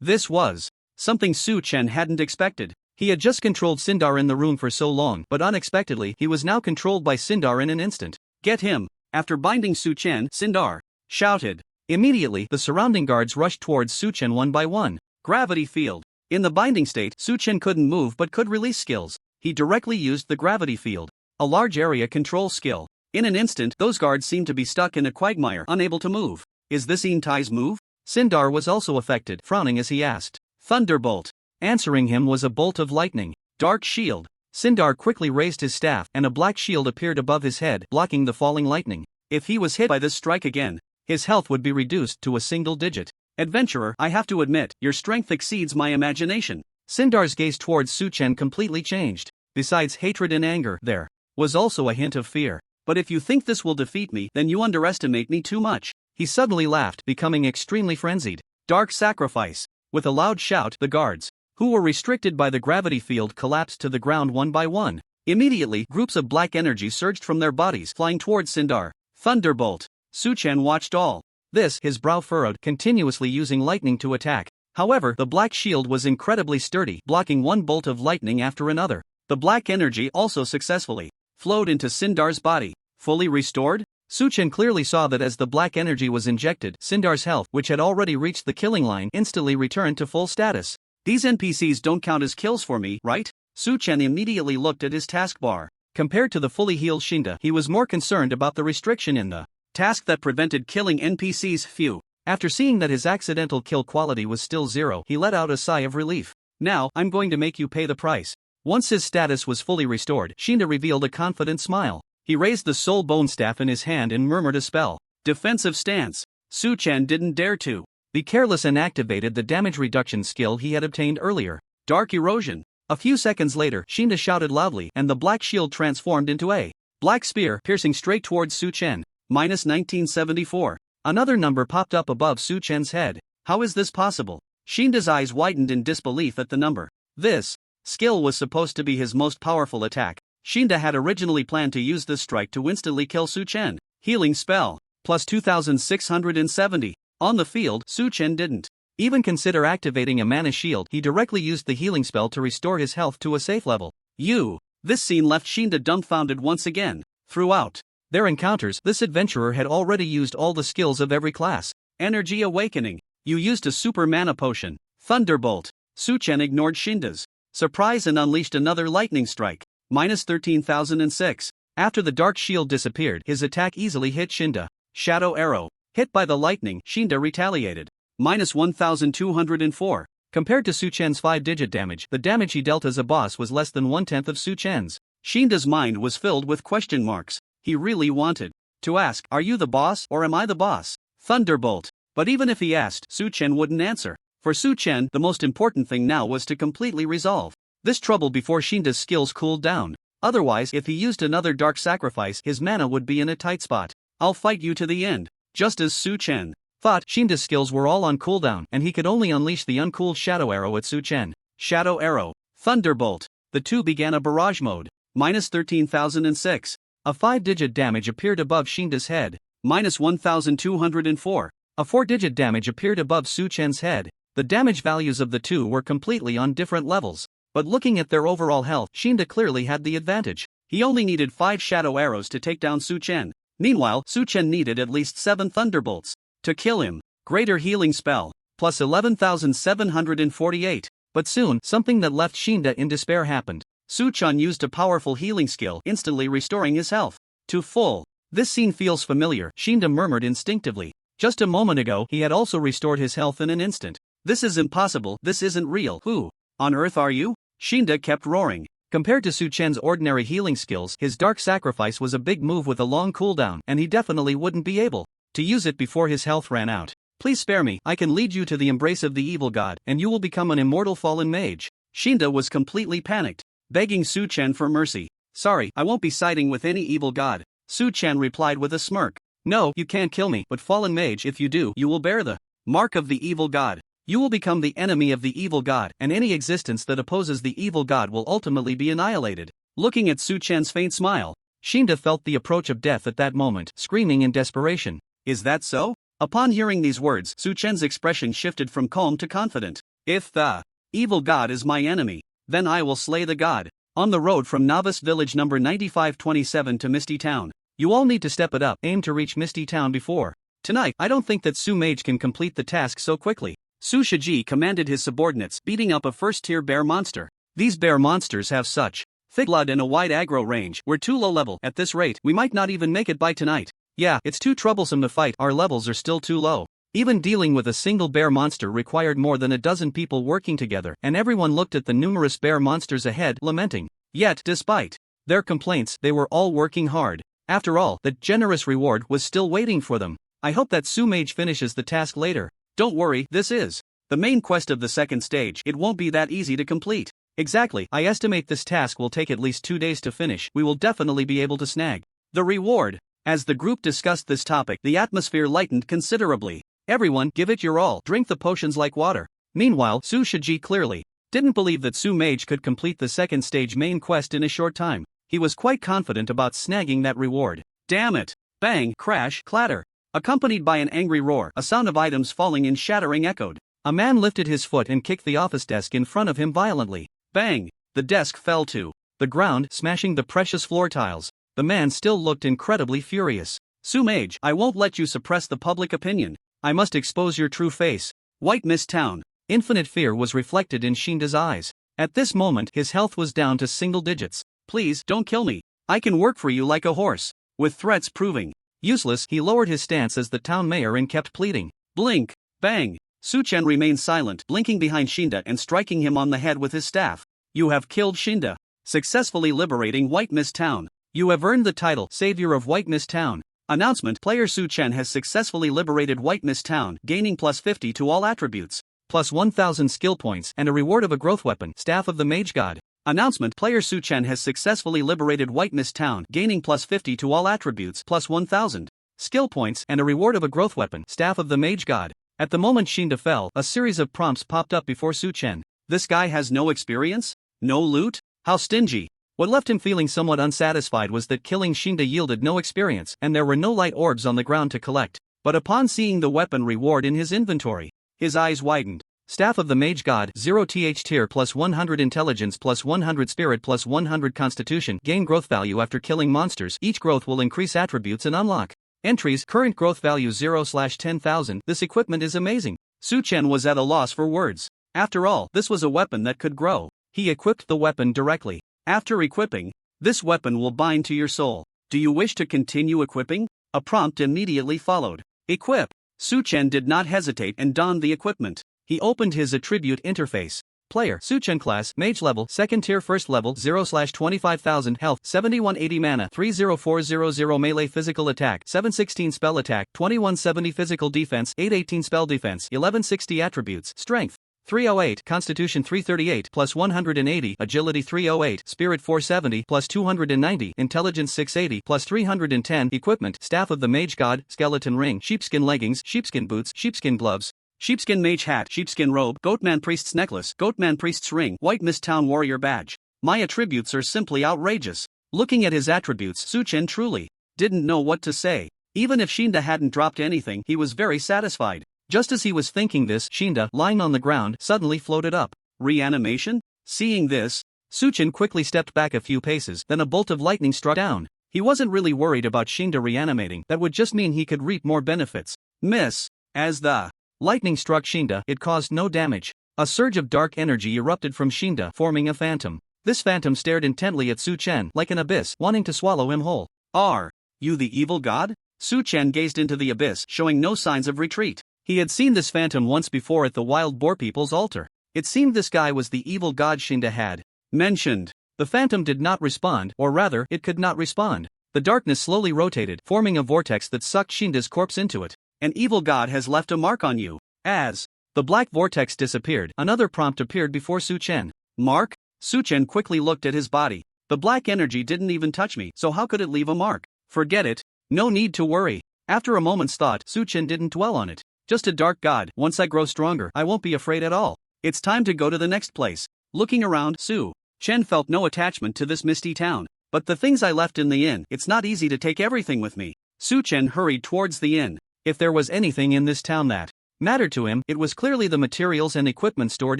This was something Suchen hadn't expected. He had just controlled Sindar in the room for so long, but unexpectedly, he was now controlled by Sindar in an instant. Get him! After binding Suchen, Sindar shouted. Immediately, the surrounding guards rushed towards Suchen one by one. Gravity field. In the binding state, Suchen couldn't move but could release skills. He directly used the gravity field, a large area control skill. In an instant, those guards seemed to be stuck in a quagmire, unable to move. Is this Entai's move? Sindar was also affected, frowning as he asked. Thunderbolt. Answering him was a bolt of lightning. Dark shield. Sindar quickly raised his staff, and a black shield appeared above his head, blocking the falling lightning. If he was hit by this strike again, his health would be reduced to a single digit. Adventurer, I have to admit, your strength exceeds my imagination. Sindar's gaze towards Suchen completely changed. Besides hatred and anger, there was also a hint of fear. But if you think this will defeat me, then you underestimate me too much. He suddenly laughed, becoming extremely frenzied. Dark sacrifice. With a loud shout, the guards, who were restricted by the gravity field, collapsed to the ground one by one. Immediately, groups of black energy surged from their bodies, flying towards Sindar. Thunderbolt. Suchen watched all this, his brow furrowed, continuously using lightning to attack. However, the black shield was incredibly sturdy, blocking one bolt of lightning after another. The black energy also successfully flowed into Sindar's body. Fully restored? Suchen clearly saw that as the black energy was injected, Sindar's health, which had already reached the killing line, instantly returned to full status. These NPCs don't count as kills for me, right? Suchen immediately looked at his taskbar. Compared to the fully healed Shinda, he was more concerned about the restriction in the task that prevented killing NPCs. Phew. After seeing that his accidental kill quality was still 0, he let out a sigh of relief. Now, I'm going to make you pay the price. Once his status was fully restored, Shinda revealed a confident smile. He raised the soul bone staff in his hand and murmured a spell. Defensive stance. Su-chan didn't dare to be careless and activated the damage reduction skill he had obtained earlier. Dark erosion. A few seconds later, Shinda shouted loudly and the black shield transformed into a black spear piercing straight towards Su-chen. Minus 1974. Another number popped up above Su-chen's head. How is this possible? Shinda's eyes widened in disbelief at the number. This skill was supposed to be his most powerful attack. Shinda had originally planned to use this strike to instantly kill Su-chen. Healing spell. Plus 2670. On the field, Su-chen didn't even consider activating a mana shield. He directly used the healing spell to restore his health to a safe level. This scene left Shinda dumbfounded once again. Throughout their encounters, this adventurer had already used all the skills of every class. Energy awakening. You used a super mana potion. Thunderbolt. Su-chen ignored Shinda's surprise and unleashed another lightning strike. Minus 13,006. After the dark shield disappeared, his attack easily hit Shinda. Shadow arrow. Hit by the lightning, Shinda retaliated. Minus 1,204. Compared to Su-chen's 5-digit damage, the damage he dealt as a boss was less than 1/10 of Su-chen's. Shinda's mind was filled with question marks. He really wanted to ask, are you the boss or am I the boss? Thunderbolt. But even if he asked, Su-chen wouldn't answer. For Su-chen, the most important thing now was to completely resolve this trouble before Shinda's skills cooled down. Otherwise, if he used another dark sacrifice, his mana would be in a tight spot. I'll fight you to the end. Just as Su-chen thought, Shinda's skills were all on cooldown, and he could only unleash the uncooled shadow arrow at Su-chen. Shadow arrow. Thunderbolt. The two began a barrage mode. Minus 13,006. A 5-digit damage appeared above Shinda's head. Minus 1,204. A 4-digit damage appeared above Su-chen's head. The damage values of the two were completely on different levels. But looking at their overall health, Shinda clearly had the advantage. He only needed 5 shadow arrows to take down Su-chen. Meanwhile, Su-chen needed at least 7 thunderbolts to kill him. Greater healing spell. Plus 11,748. But soon, something that left Shinda in despair happened. Su-chen used a powerful healing skill, instantly restoring his health to full. This scene feels familiar, Shinda murmured instinctively. Just a moment ago, he had also restored his health in an instant. This is impossible, this isn't real. Who on earth are you? Shinda kept roaring. Compared to Su-chen's ordinary healing skills, his dark sacrifice was a big move with a long cooldown, and he definitely wouldn't be able to use it before his health ran out. Please spare me, I can lead you to the embrace of the evil god, and you will become an immortal fallen mage. Shinda was completely panicked, begging Su-chen for mercy. Sorry, I won't be siding with any evil god. Su-chen replied with a smirk. No, you can't kill me, but fallen mage, if you do, you will bear the mark of the evil god. You will become the enemy of the evil god, and any existence that opposes the evil god will ultimately be annihilated. Looking at Su-chen's faint smile, Shinda felt the approach of death at that moment, screaming in desperation. Is that so? Upon hearing these words, Su-chen's expression shifted from calm to confident. If the evil god is my enemy, then I will slay the god. On the road from Novice Village number 9527 to Misty Town, you all need to step it up, aim to reach Misty Town before tonight. I don't think that Su-mage can complete the task so quickly. Su-shiji commanded his subordinates, beating up a first-tier bear monster. These bear monsters have such thick blood and a wide aggro range. We're too low level. At this rate, we might not even make it by tonight. Yeah, it's too troublesome to fight. Our levels are still too low. Even dealing with a single bear monster required more than a dozen people working together, and everyone looked at the numerous bear monsters ahead, lamenting. Yet, despite their complaints, they were all working hard. After all, the generous reward was still waiting for them. I hope that Su-mage finishes the task later. Don't worry, this is the main quest of the second stage. It won't be that easy to complete. Exactly, I estimate this task will take at least 2 days to finish. We will definitely be able to snag the reward. As the group discussed this topic, the atmosphere lightened considerably. Everyone, give it your all, drink the potions like water. Meanwhile, Su-shiji clearly didn't believe that Su-mage could complete the second stage main quest in a short time. He was quite confident about snagging that reward. Damn it! Bang, crash, clatter. Accompanied by an angry roar, a sound of items falling and shattering echoed. A man lifted his foot and kicked the office desk in front of him violently. Bang! The desk fell to the ground, smashing the precious floor tiles. The man still looked incredibly furious. Su-mage, I won't let you suppress the public opinion. I must expose your true face. White Mist Town. Infinite fear was reflected in Shinda's eyes. At this moment, his health was down to single digits. Please, don't kill me. I can work for you like a horse. With threats proving useless, he lowered his stance as the town mayor and kept pleading. Blink, bang. Su Chen remained silent, blinking behind Shinda and striking him on the head with his staff. You have killed Shinda, successfully liberating White Mist Town. You have earned the title Savior of White Mist Town. Announcement: Player Su Chen has successfully liberated White Mist Town, gaining plus 50 to all attributes, plus 1000 skill points and a reward of a growth weapon, Staff of the Mage God. Announcement: Player Su Chen has successfully liberated White Mist Town, gaining plus 50 to all attributes, plus 1000 skill points and a reward of a growth weapon, Staff of the Mage God. At the moment Shinda fell, a series of prompts popped up before Su Chen. This guy has no experience? No loot? How stingy. What left him feeling somewhat unsatisfied was that killing Shinda yielded no experience and there were no light orbs on the ground to collect. But upon seeing the weapon reward in his inventory, his eyes widened. Staff of the Mage God, 0 TH tier plus 100 intelligence plus 100 spirit plus 100 constitution. Gain growth value after killing monsters. Each growth will increase attributes and unlock. Entries: current growth value 0/10,000. This equipment is amazing. Su Chen was at a loss for words. After all, this was a weapon that could grow. He equipped the weapon directly. After equipping, this weapon will bind to your soul. Do you wish to continue equipping? A prompt immediately followed. Equip. Su Chen did not hesitate and donned the equipment. He opened his attribute interface. Player: Su Chen class, Mage level, 2nd tier, 1st level, 0/25,000 health, 7180 mana, 30400 melee physical attack, 716 spell attack, 2170 physical defense, 818 spell defense, 1160 attributes, strength 308, constitution 338 plus 180, agility 308, spirit 470 plus 290, intelligence 680 plus 310. Equipment: Staff of the Mage God, skeleton ring, sheepskin leggings, sheepskin boots, sheepskin gloves, sheepskin mage hat, sheepskin robe, goatman priest's necklace, goatman priest's ring, White Mist Town warrior badge. My attributes are simply outrageous. Looking at his attributes, Su Chen truly didn't know what to say. Even if Shinda hadn't dropped anything, he was very satisfied. Just as he was thinking this, Shinda, lying on the ground, suddenly floated up. Reanimation? Seeing this, Su Chen quickly stepped back a few paces, then a bolt of lightning struck down. He wasn't really worried about Shinda reanimating, that would just mean he could reap more benefits. Miss. As the lightning struck Shinda, it caused no damage. A surge of dark energy erupted from Shinda, forming a phantom. This phantom stared intently at Su Chen like an abyss, wanting to swallow him whole. Are you the evil god? Su Chen gazed into the abyss, showing no signs of retreat. He had seen this phantom once before at the wild boar people's altar. It seemed this guy was the evil god Shinda had mentioned. The phantom did not respond, or rather, it could not respond. The darkness slowly rotated, forming a vortex that sucked Shinda's corpse into it. An evil god has left a mark on you. As the black vortex disappeared, another prompt appeared before Su Chen. Mark? Su Chen quickly looked at his body. The black energy didn't even touch me, so how could it leave a mark? Forget it. No need to worry. After a moment's thought, Su Chen didn't dwell on it. Just a dark god. Once I grow stronger, I won't be afraid at all. It's time to go to the next place. Looking around, Su Chen felt no attachment to this misty town. But the things I left in the inn, it's not easy to take everything with me. Su Chen hurried towards the inn. If there was anything in this town that mattered to him, it was clearly the materials and equipment stored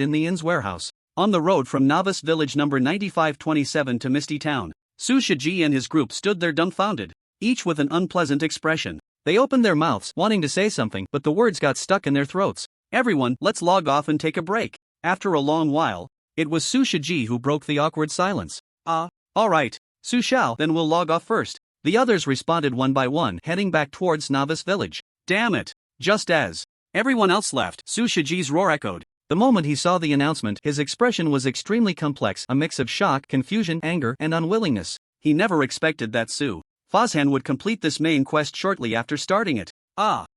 in the inn's warehouse. On the road from Novice Village number 9527 to Misty Town, Su Shiji and his group stood there dumbfounded, each with an unpleasant expression. They opened their mouths, wanting to say something, but the words got stuck in their throats. Everyone, let's log off and take a break. After a long while, it was Su Shiji who broke the awkward silence. Alright, Su Shao, then we'll log off first. The others responded one by one, heading back towards Novice Village. Damn it! Just as everyone else left, Su Shiji's roar echoed. The moment he saw the announcement, his expression was extremely complex, a mix of shock, confusion, anger, and unwillingness. He never expected that Su Fazhan would complete this main quest shortly after starting it. The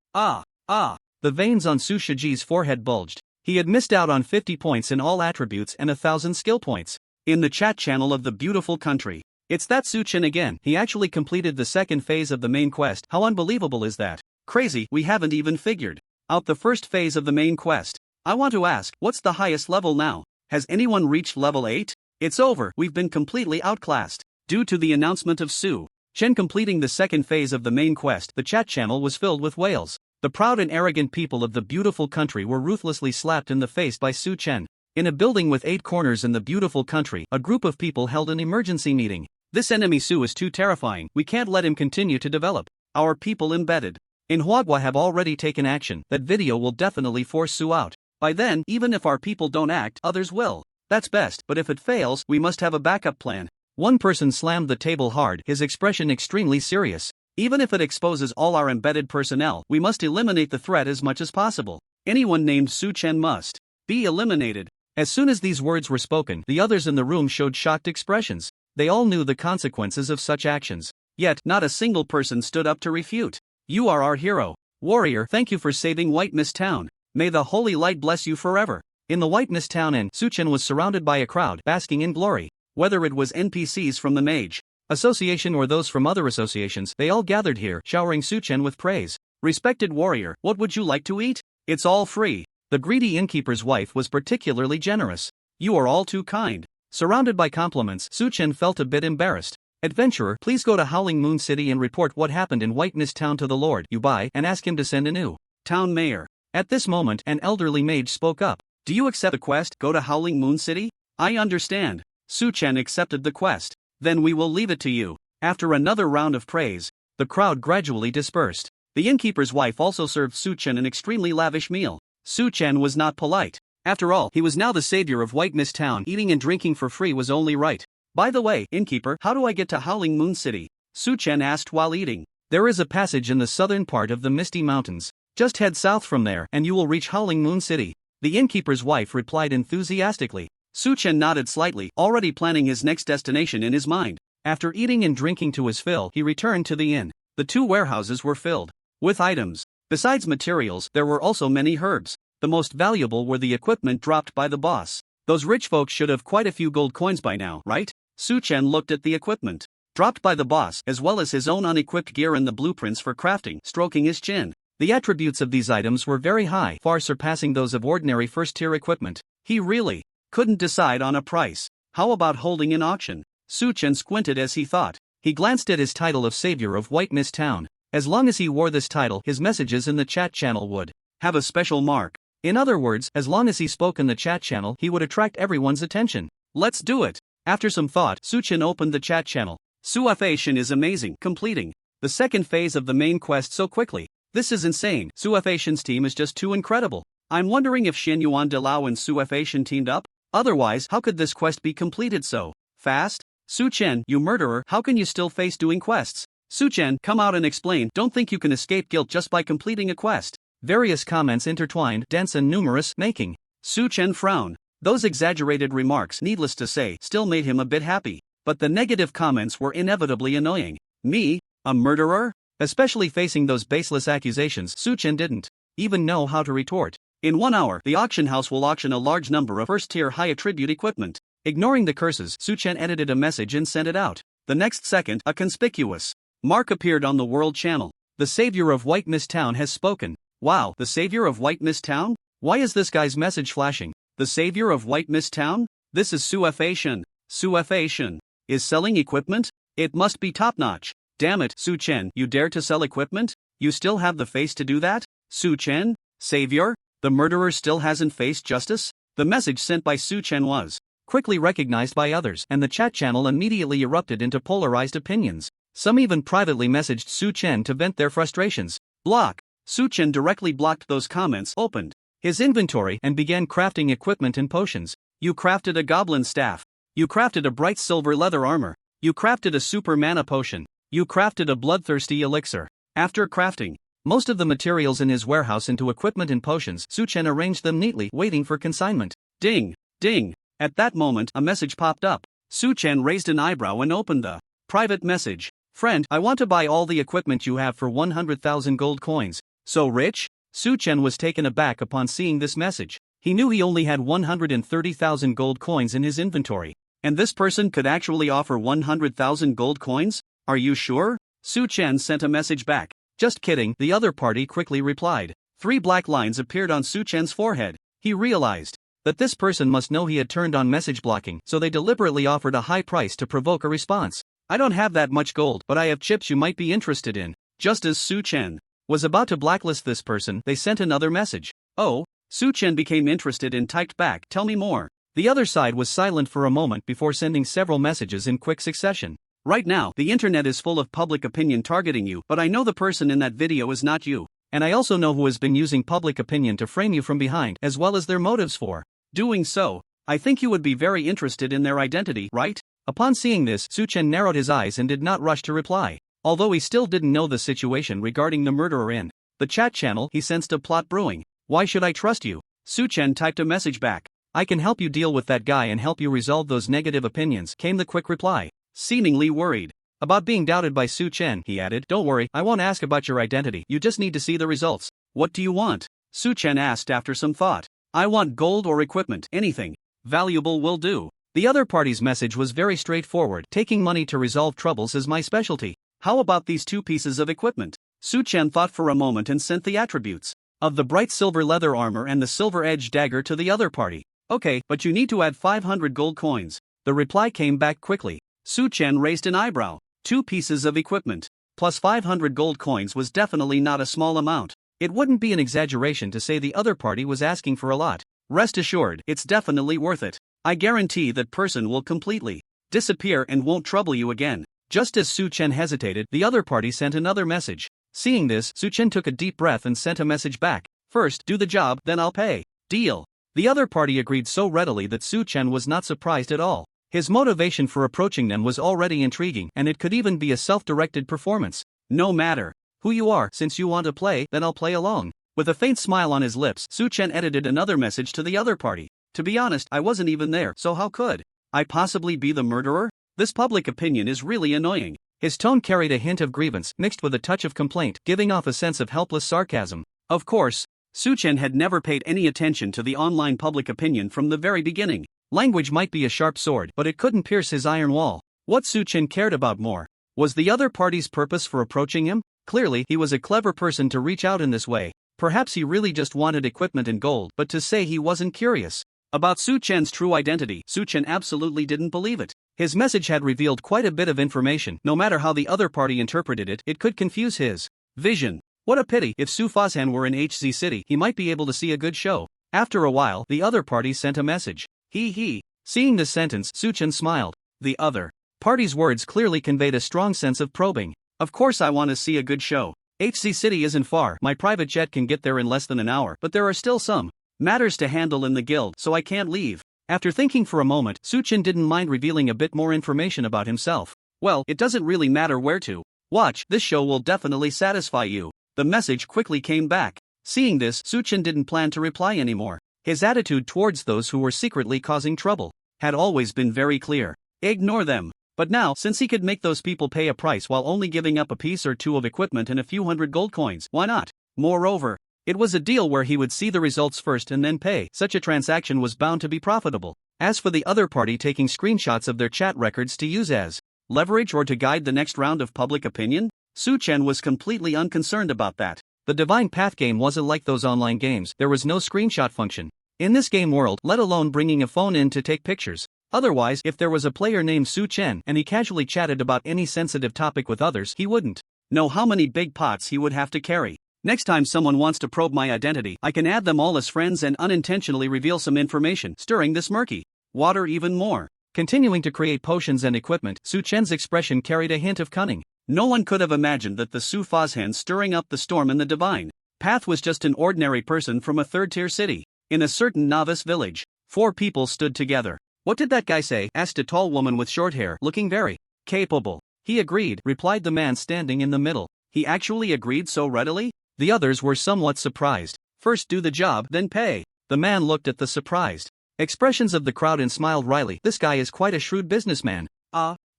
veins on Su Shiji's forehead bulged. He had missed out on 50 points in all attributes and 1,000 skill points. In the chat channel of the beautiful country, it's that Su Chen again. He actually completed the second phase of the main quest. How unbelievable is that? Crazy, we haven't even figured out the first phase of the main quest. I want to ask, what's the highest level now? Has anyone reached level 8? It's over, we've been completely outclassed. Due to the announcement of Su Chen completing the second phase of the main quest, the chat channel was filled with wails. The proud and arrogant people of the beautiful country were ruthlessly slapped in the face by Su Chen. In a building with 8 corners in the beautiful country, a group of people held an emergency meeting. This enemy Su is too terrifying, we can't let him continue to develop. Our people embedded in Huagua have already taken action. That video will definitely force Su out. By then, even if our people don't act, others will. That's best, but if it fails, we must have a backup plan. One person slammed the table hard, his expression extremely serious. Even if it exposes all our embedded personnel, we must eliminate the threat as much as possible. Anyone named Su Chen must be eliminated. As soon as these words were spoken, the others in the room showed shocked expressions. They all knew the consequences of such actions. Yet, not a single person stood up to refute. You are our hero. Warrior, thank you for saving White Mist Town. May the holy light bless you forever. In the White Mist Town Inn, Su Chen was surrounded by a crowd, basking in glory. Whether it was NPCs from the Mage Association or those from other associations, they all gathered here, showering Su Chen with praise. Respected warrior, what would you like to eat? It's all free. The greedy innkeeper's wife was particularly generous. You are all too kind. Surrounded by compliments, Su Chen felt a bit embarrassed. Adventurer, please go to Howling Moon City and report what happened in White Mist Town to the Lord you buy and ask him to send a new town mayor. At this moment, an elderly mage spoke up. Do you accept the quest? Go to Howling Moon City? I understand. Su Chen accepted the quest. Then we will leave it to you. After another round of praise, the crowd gradually dispersed. The innkeeper's wife also served Su Chen an extremely lavish meal. Su Chen was not polite. After all, he was now the savior of White Mist Town. Eating and drinking for free was only right. By the way, innkeeper, how do I get to Howling Moon City? Su Chen asked while eating. There is a passage in the southern part of the Misty Mountains. Just head south from there and you will reach Howling Moon City. The innkeeper's wife replied enthusiastically. Su Chen nodded slightly, already planning his next destination in his mind. After eating and drinking to his fill, he returned to the inn. The two warehouses were filled with items. Besides materials, there were also many herbs. The most valuable were the equipment dropped by the boss. Those rich folks should have quite a few gold coins by now, right? Su Chen looked at the equipment dropped by the boss, as well as his own unequipped gear and the blueprints for crafting, stroking his chin. The attributes of these items were very high, far surpassing those of ordinary first-tier equipment. He really couldn't decide on a price. How about holding an auction? Su Chen squinted as he thought. He glanced at his title of Savior of White Mist Town. As long as he wore this title, his messages in the chat channel would have a special mark. In other words, as long as he spoke in the chat channel, he would attract everyone's attention. Let's do it. After some thought, Su Chen opened the chat channel. Suafation is amazing, completing the second phase of the main quest so quickly. This is insane. Suafation's team is just too incredible. I'm wondering if Shen Yuan Delao and Suafation teamed up? Otherwise, how could this quest be completed so fast? Su Chen, you murderer, how can you still face doing quests? Su Chen, come out and explain. Don't think you can escape guilt just by completing a quest. Various comments intertwined, dense and numerous, making Su Chen frown. Those exaggerated remarks, needless to say, still made him a bit happy. But the negative comments were inevitably annoying. Me? A murderer? Especially facing those baseless accusations, Su Chen didn't even know how to retort. In 1 hour, the auction house will auction a large number of first-tier high-attribute equipment. Ignoring the curses, Su Chen edited a message and sent it out. The next second, a conspicuous mark appeared on the world channel. The savior of White Mist Town has spoken. Wow, the savior of White Mist Town? Why is this guy's message flashing? The savior of White Mist Town? This is Suafation. Suafation is selling equipment? It must be top-notch. Damn it, Su Chen, you dare to sell equipment? You still have the face to do that? Su Chen? Savior? The murderer still hasn't faced justice? The message sent by Su Chen was quickly recognized by others, and the chat channel immediately erupted into polarized opinions. Some even privately messaged Su Chen to vent their frustrations. Block. Su Chen directly blocked those comments, opened his inventory, and began crafting equipment and potions. You crafted a goblin staff. You crafted a bright silver leather armor. You crafted a super mana potion. You crafted a bloodthirsty elixir. After crafting most of the materials in his warehouse into equipment and potions, Su Chen arranged them neatly, waiting for consignment. Ding! Ding! At that moment, a message popped up. Su Chen raised an eyebrow and opened the private message. Friend, I want to buy all the equipment you have for 100,000 gold coins. So rich? Su Chen was taken aback upon seeing this message. He knew he only had 130,000 gold coins in his inventory. And this person could actually offer 100,000 gold coins? Are you sure? Su Chen sent a message back. Just kidding, the other party quickly replied. 3 black lines appeared on Su Chen's forehead. He realized that this person must know he had turned on message blocking, so they deliberately offered a high price to provoke a response. I don't have that much gold, but I have chips you might be interested in. Just as Su Chen was about to blacklist this person, they sent another message. Oh, Su Chen became interested and typed back, tell me more. The other side was silent for a moment before sending several messages in quick succession. Right now, the internet is full of public opinion targeting you, but I know the person in that video is not you. And I also know who has been using public opinion to frame you from behind, as well as their motives for doing so. I think you would be very interested in their identity, right? Upon seeing this, Su Chen narrowed his eyes and did not rush to reply. Although he still didn't know the situation regarding the murderer in the chat channel, he sensed a plot brewing. Why should I trust you? Su-chen typed a message back. I can help you deal with that guy and help you resolve those negative opinions, came the quick reply. Seemingly worried about being doubted by Su-chen, he added, don't worry, I won't ask about your identity, you just need to see the results. What do you want? Su-chen asked after some thought. I want gold or equipment, anything. Valuable will do. The other party's message was very straightforward, taking money to resolve troubles is my specialty. How about these 2 pieces of equipment? Su-chen thought for a moment and sent the attributes of the bright silver leather armor and the silver-edged dagger to the other party. Okay, but you need to add 500 gold coins. The reply came back quickly. Su-chen raised an eyebrow. 2 pieces of equipment plus 500 gold coins was definitely not a small amount. It wouldn't be an exaggeration to say the other party was asking for a lot. Rest assured, it's definitely worth it. I guarantee that person will completely disappear and won't trouble you again. Just as Su-chen hesitated, the other party sent another message. Seeing this, Su-chen took a deep breath and sent a message back. First, do the job, then I'll pay. Deal. The other party agreed so readily that Su-chen was not surprised at all. His motivation for approaching them was already intriguing, and it could even be a self-directed performance. No matter who you are, since you want to play, then I'll play along. With a faint smile on his lips, Su-chen edited another message to the other party. To be honest, I wasn't even there, so how could I possibly be the murderer? This public opinion is really annoying. His tone carried a hint of grievance, mixed with a touch of complaint, giving off a sense of helpless sarcasm. Of course, Su-chen had never paid any attention to the online public opinion from the very beginning. Language might be a sharp sword, but it couldn't pierce his iron wall. What Su-chen cared about more was the other party's purpose for approaching him. Clearly, he was a clever person to reach out in this way. Perhaps he really just wanted equipment and gold, but to say he wasn't curious about Su-chen's true identity, Su-chen absolutely didn't believe it. His message had revealed quite a bit of information. No matter how the other party interpreted it, it could confuse his vision. What a pity. If Su-Fazhan were in HZ City, he might be able to see a good show. After a while, the other party sent a message. He. Seeing this sentence, Su-chen smiled. The other party's words clearly conveyed a strong sense of probing. Of course I want to see a good show. HZ City isn't far, my private jet can get there in less than an hour, but there are still some matters to handle in the guild, so I can't leave. After thinking for a moment, Su-chen didn't mind revealing a bit more information about himself. Well, it doesn't really matter where to watch, this show will definitely satisfy you. The message quickly came back. Seeing this, Su-chen didn't plan to reply anymore. His attitude towards those who were secretly causing trouble had always been very clear. Ignore them. But now, since he could make those people pay a price while only giving up a piece or 2 of equipment and a few hundred gold coins, why not? Moreover, it was a deal where he would see the results first and then pay. Such a transaction was bound to be profitable. As for the other party taking screenshots of their chat records to use as leverage or to guide the next round of public opinion, Su-chen was completely unconcerned about that. The Divine Path game wasn't like those online games, there was no screenshot function in this game world, let alone bringing a phone in to take pictures. Otherwise, if there was a player named Su-chen and he casually chatted about any sensitive topic with others, he wouldn't know how many big pots he would have to carry. Next time someone wants to probe my identity, I can add them all as friends and unintentionally reveal some information, stirring this murky water even more. Continuing to create potions and equipment, Su-chen's expression carried a hint of cunning. No one could have imagined that the Su-Fazhan stirring up the storm in the Divine Path was just an ordinary person from a third-tier city. In a certain novice village, 4 people stood together. What did that guy say? Asked a tall woman with short hair, looking very capable. He agreed, replied the man standing in the middle. He actually agreed so readily? The others were somewhat surprised. First do the job, then pay. The man looked at the surprised expressions of the crowd and smiled wryly. This guy is quite a shrewd businessman.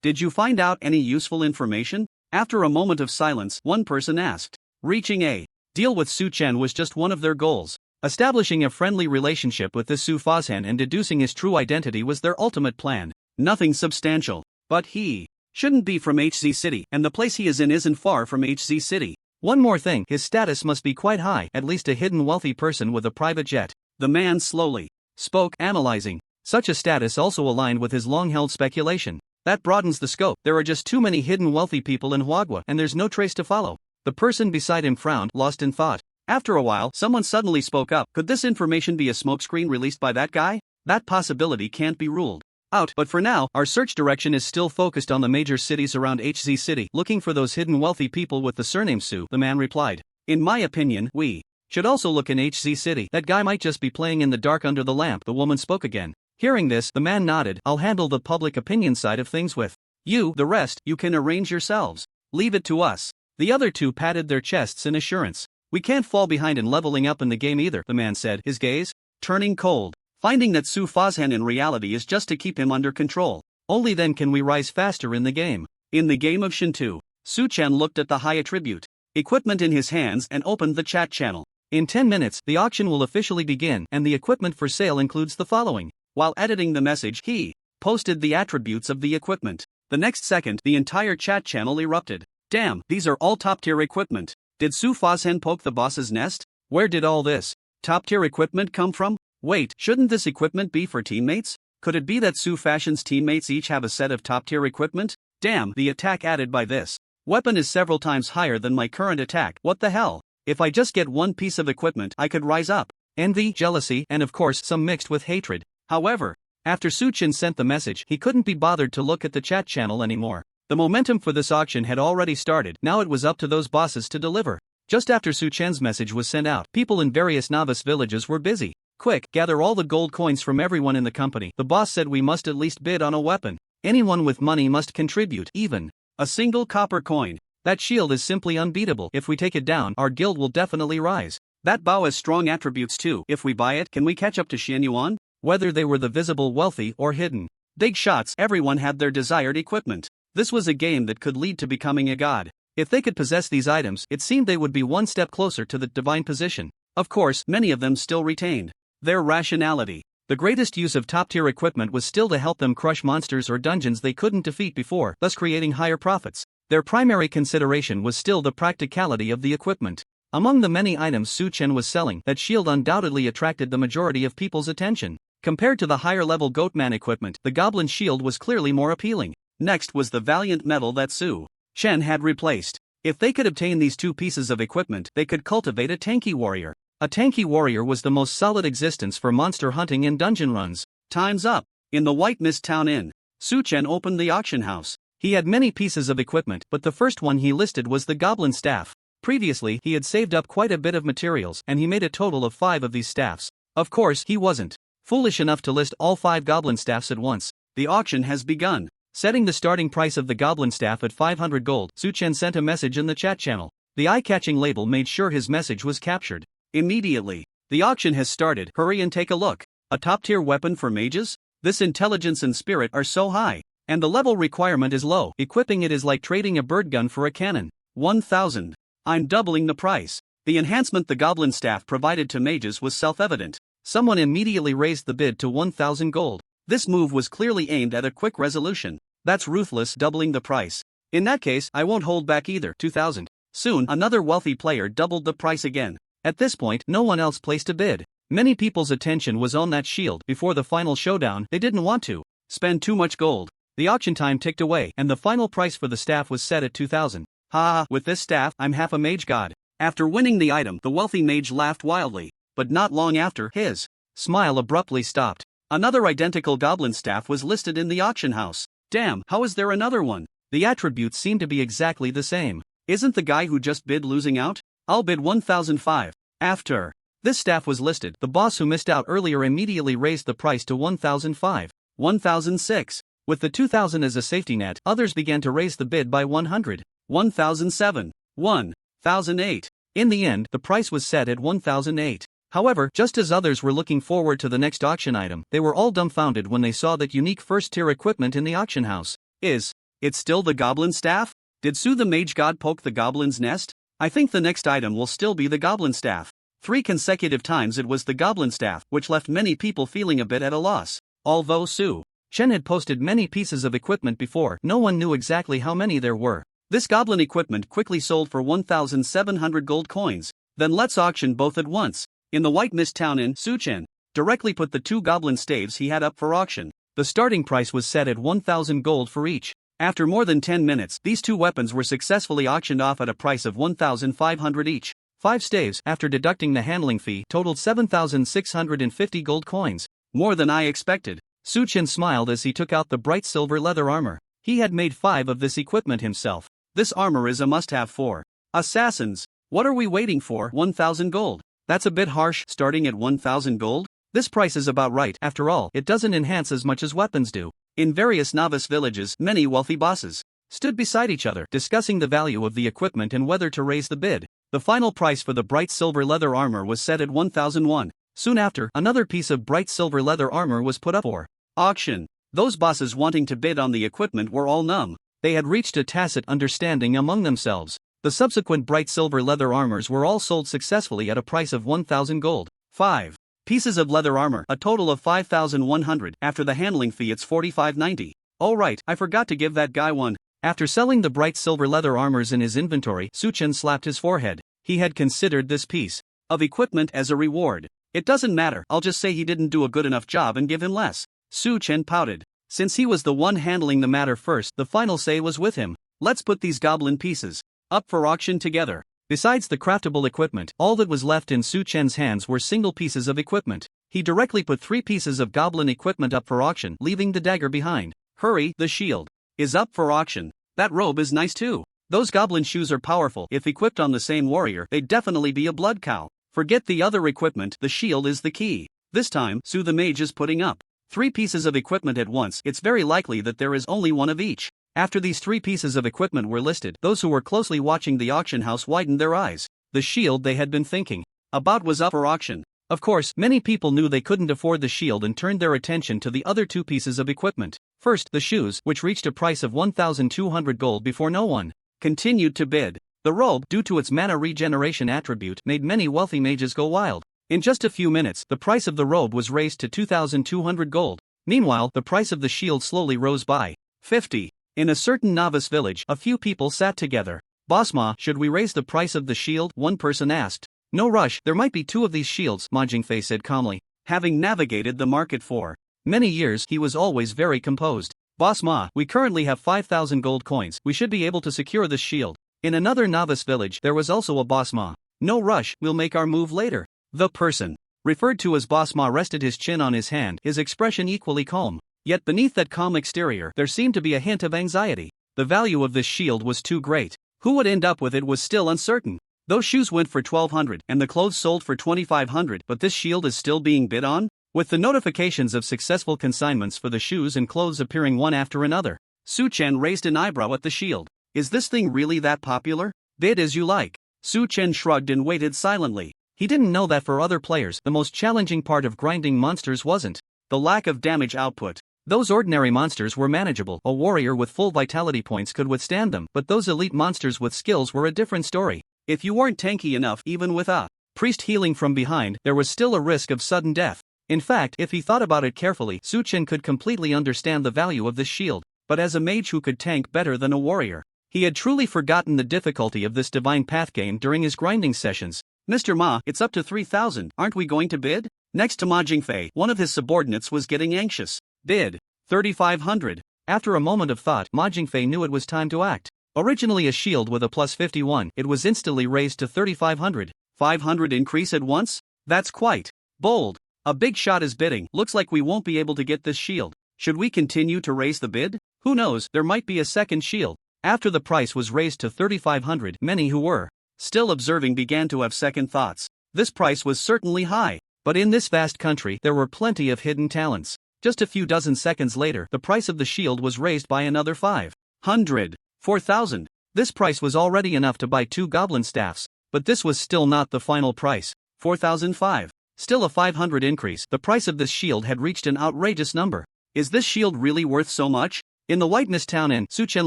Did you find out any useful information? After a moment of silence, one person asked. Reaching a deal with Su-chen was just one of their goals. Establishing a friendly relationship with the Su-Fazhan and deducing his true identity was their ultimate plan. Nothing substantial. But he shouldn't be from HZ City, and the place he is in isn't far from HZ City. One more thing, his status must be quite high, at least a hidden wealthy person with a private jet. The man slowly spoke, analyzing. Such a status also aligned with his long-held speculation. That broadens the scope. There are just too many hidden wealthy people in Huagua, and there's no trace to follow. The person beside him frowned, lost in thought. After a while, someone suddenly spoke up. Could this information be a smokescreen released by that guy? That possibility can't be ruled out, but for now, our search direction is still focused on the major cities around HZ City, looking for those hidden wealthy people with the surname Su, the man replied. In my opinion, we should also look in HZ City. That guy might just be playing in the dark under the lamp, the woman spoke again. Hearing this, the man nodded. I'll handle the public opinion side of things with you, the rest, you can arrange yourselves. Leave it to us. The other 2 patted their chests in assurance. We can't fall behind in leveling up in the game either, the man said, his gaze turning cold, finding that Su Fazhan in reality is just to keep him under control. Only then can we rise faster in the game. In the game of Shinto, Su Chen looked at the high attribute equipment in his hands and opened the chat channel. In 10 minutes, the auction will officially begin, and the equipment for sale includes the following. While editing the message, he posted the attributes of the equipment. The next second, the entire chat channel erupted. Damn, these are all top-tier equipment. Did Su Fazhan poke the boss's nest? Where did all this top-tier equipment come from? Wait, shouldn't this equipment be for teammates? Could it be that Su Fazhan's teammates each have a set of top-tier equipment? Damn, the attack added by this weapon is several times higher than my current attack. What the hell? If I just get one piece of equipment, I could rise up. Envy, jealousy, and of course some mixed with hatred. However, after Su Chen sent the message, he couldn't be bothered to look at the chat channel anymore. The momentum for this auction had already started, now it was up to those bosses to deliver. Just after Su Chen's message was sent out, people in various novice villages were busy. Quick, gather all the gold coins from everyone in the company. The boss said we must at least bid on a weapon. Anyone with money must contribute, even a single copper coin. That shield is simply unbeatable. If we take it down, our guild will definitely rise. That bow has strong attributes too. If we buy it, can we catch up to Xian Yuan? Whether they were the visible wealthy or hidden big shots, everyone had their desired equipment. This was a game that could lead to becoming a god. If they could possess these items, it seemed they would be one step closer to the divine position. Of course, many of them still retained their rationality. The greatest use of top-tier equipment was still to help them crush monsters or dungeons they couldn't defeat before, thus creating higher profits. Their primary consideration was still the practicality of the equipment. Among the many items Su Chen was selling, that shield undoubtedly attracted the majority of people's attention. Compared to the higher-level Goatman equipment, the Goblin Shield was clearly more appealing. Next was the Valiant Metal that Su Chen had replaced. If they could obtain these two pieces of equipment, they could cultivate a tanky warrior. A tanky warrior was the most solid existence for monster hunting and dungeon runs. Time's up. In the White Mist Town Inn, Su Chen opened the auction house. He had many pieces of equipment, but the first one he listed was the Goblin Staff. Previously, he had saved up quite a bit of materials, and he made a total of 5 of these staffs. Of course, he wasn't foolish enough to list all 5 Goblin Staffs at once. The auction has begun. Setting the starting price of the Goblin Staff at 500 gold, Su Chen sent a message in the chat channel. The eye-catching label made sure his message was captured. Immediately, the auction has started. Hurry and take a look. A top-tier weapon for mages? This intelligence and spirit are so high, and the level requirement is low. Equipping it is like trading a bird gun for a cannon. 1,000. I'm doubling the price. The enhancement the Goblin Staff provided to mages was self-evident. Someone immediately raised the bid to 1,000 gold. This move was clearly aimed at a quick resolution. That's ruthless, doubling the price. In that case, I won't hold back either. 2,000. Soon, another wealthy player doubled the price again. At this point, no one else placed a bid. Many people's attention was on that shield. Before the final showdown, they didn't want to spend too much gold. The auction time ticked away, and the final price for the staff was set at 2,000. Ha, with this staff, I'm half a mage god. After winning the item, the wealthy mage laughed wildly. But not long after, his smile abruptly stopped. Another identical goblin staff was listed in the auction house. Damn, how is there another one? The attributes seem to be exactly the same. Isn't the guy who just bid losing out? I'll bid 1,005. After this staff was listed, the boss who missed out earlier immediately raised the price to 1,005. 1,006. With the 2,000 as a safety net, others began to raise the bid by 100. 1,007. 1,008. In the end, the price was set at 1,008. However, just as others were looking forward to the next auction item, they were all dumbfounded when they saw that unique first-tier equipment in the auction house. Is it still the Goblin Staff? Did Su the Mage God poke the Goblin's nest? I think the next item will still be the Goblin Staff. 3 consecutive times it was the Goblin Staff, which left many people feeling a bit at a loss. Although Su Chen had posted many pieces of equipment before, no one knew exactly how many there were. This goblin equipment quickly sold for 1,700 gold coins. Then let's auction both at once. In the White Mist Town Inn, Su Chen directly put the 2 goblin staves he had up for auction. The starting price was set at 1,000 gold for each. After more than 10 minutes, these 2 weapons were successfully auctioned off at a price of 1,500 each. 5 staves, after deducting the handling fee, totaled 7,650 gold coins. More than I expected. Su Chen smiled as he took out the bright silver leather armor. He had made 5 of this equipment himself. This armor is a must-have for assassins. What are we waiting for? 1,000 gold. That's a bit harsh, starting at 1,000 gold? This price is about right. After all, it doesn't enhance as much as weapons do. In various novice villages, many wealthy bosses stood beside each other, discussing the value of the equipment and whether to raise the bid. The final price for the bright silver leather armor was set at 1,001. Soon after, another piece of bright silver leather armor was put up for auction. Those bosses wanting to bid on the equipment were all numb. They had reached a tacit understanding among themselves. The subsequent bright silver leather armors were all sold successfully at a price of 1,000 gold. 5 pieces of leather armor, a total of 5,100. After the handling fee, it's 45.90. Oh right, I forgot to give that guy one. After selling the bright silver leather armors in his inventory, Su-chen slapped his forehead. He had considered this piece of equipment as a reward. It doesn't matter, I'll just say he didn't do a good enough job and give him less. Su-chen pouted. Since he was the one handling the matter first, the final say was with him. Let's put these goblin pieces up for auction together. Besides the craftable equipment, all that was left in Su-chen's hands were single pieces of equipment. He directly put 3 pieces of goblin equipment up for auction, leaving the dagger behind. Hurry, the shield is up for auction. That robe is nice too. Those goblin shoes are powerful. If equipped on the same warrior, they'd definitely be a blood cow. Forget the other equipment, the shield is the key. This time, Su the mage is putting up 3 pieces of equipment at once. It's very likely that there is only one of each. After these 3 pieces of equipment were listed, those who were closely watching the auction house widened their eyes. The shield they had been thinking about was up for auction. Of course, many people knew they couldn't afford the shield and turned their attention to the other 2 pieces of equipment. First, the shoes, which reached a price of 1,200 gold before no one continued to bid. The robe, due to its mana regeneration attribute, made many wealthy mages go wild. In just a few minutes, the price of the robe was raised to 2,200 gold. Meanwhile, the price of the shield slowly rose by 50. In a certain novice village, a few people sat together. Boss Ma, should we raise the price of the shield? One person asked. No rush, there might be 2 of these shields, Majingfei said calmly. Having navigated the market for many years, he was always very composed. Boss Ma, we currently have 5,000 gold coins. We should be able to secure this shield. In another novice village, there was also a Boss Ma. No rush, we'll make our move later. The person referred to as Boss Ma rested his chin on his hand, his expression equally calm. Yet beneath that calm exterior, there seemed to be a hint of anxiety. The value of this shield was too great. Who would end up with it was still uncertain. Those shoes went for 1,200 and the clothes sold for 2,500, but this shield is still being bid on? With the notifications of successful consignments for the shoes and clothes appearing one after another, Su-chen raised an eyebrow at the shield. Is this thing really that popular? Bid as you like. Su-chen shrugged and waited silently. He didn't know that for other players, the most challenging part of grinding monsters wasn't the lack of damage output. Those ordinary monsters were manageable. A warrior with full vitality points could withstand them, but those elite monsters with skills were a different story. If you weren't tanky enough, even with a priest healing from behind, there was still a risk of sudden death. In fact, if he thought about it carefully, Su-chen could completely understand the value of this shield. But as a mage who could tank better than a warrior, he had truly forgotten the difficulty of this divine path game during his grinding sessions. Mr. Ma, it's up to 3,000, aren't we going to bid? Next to Ma Jingfei, one of his subordinates was getting anxious. Bid 3,500. After a moment of thought, Ma Jingfei knew it was time to act. Originally a shield with a plus 51, it was instantly raised to 3,500. 500 increase at once? That's quite bold. A big shot is bidding. Looks like we won't be able to get this shield. Should we continue to raise the bid? Who knows, there might be a second shield. After the price was raised to 3,500, many who were still observing began to have second thoughts. This price was certainly high, but in this vast country there were plenty of hidden talents. Just a few dozen seconds later, the price of the shield was raised by another 500. 4,000. This price was already enough to buy 2 goblin staffs, but this was still not the final price. 4,005. Still a 500 increase. The price of this shield had reached an outrageous number. Is this shield really worth so much? In the Whiteness Town Inn, Su-chen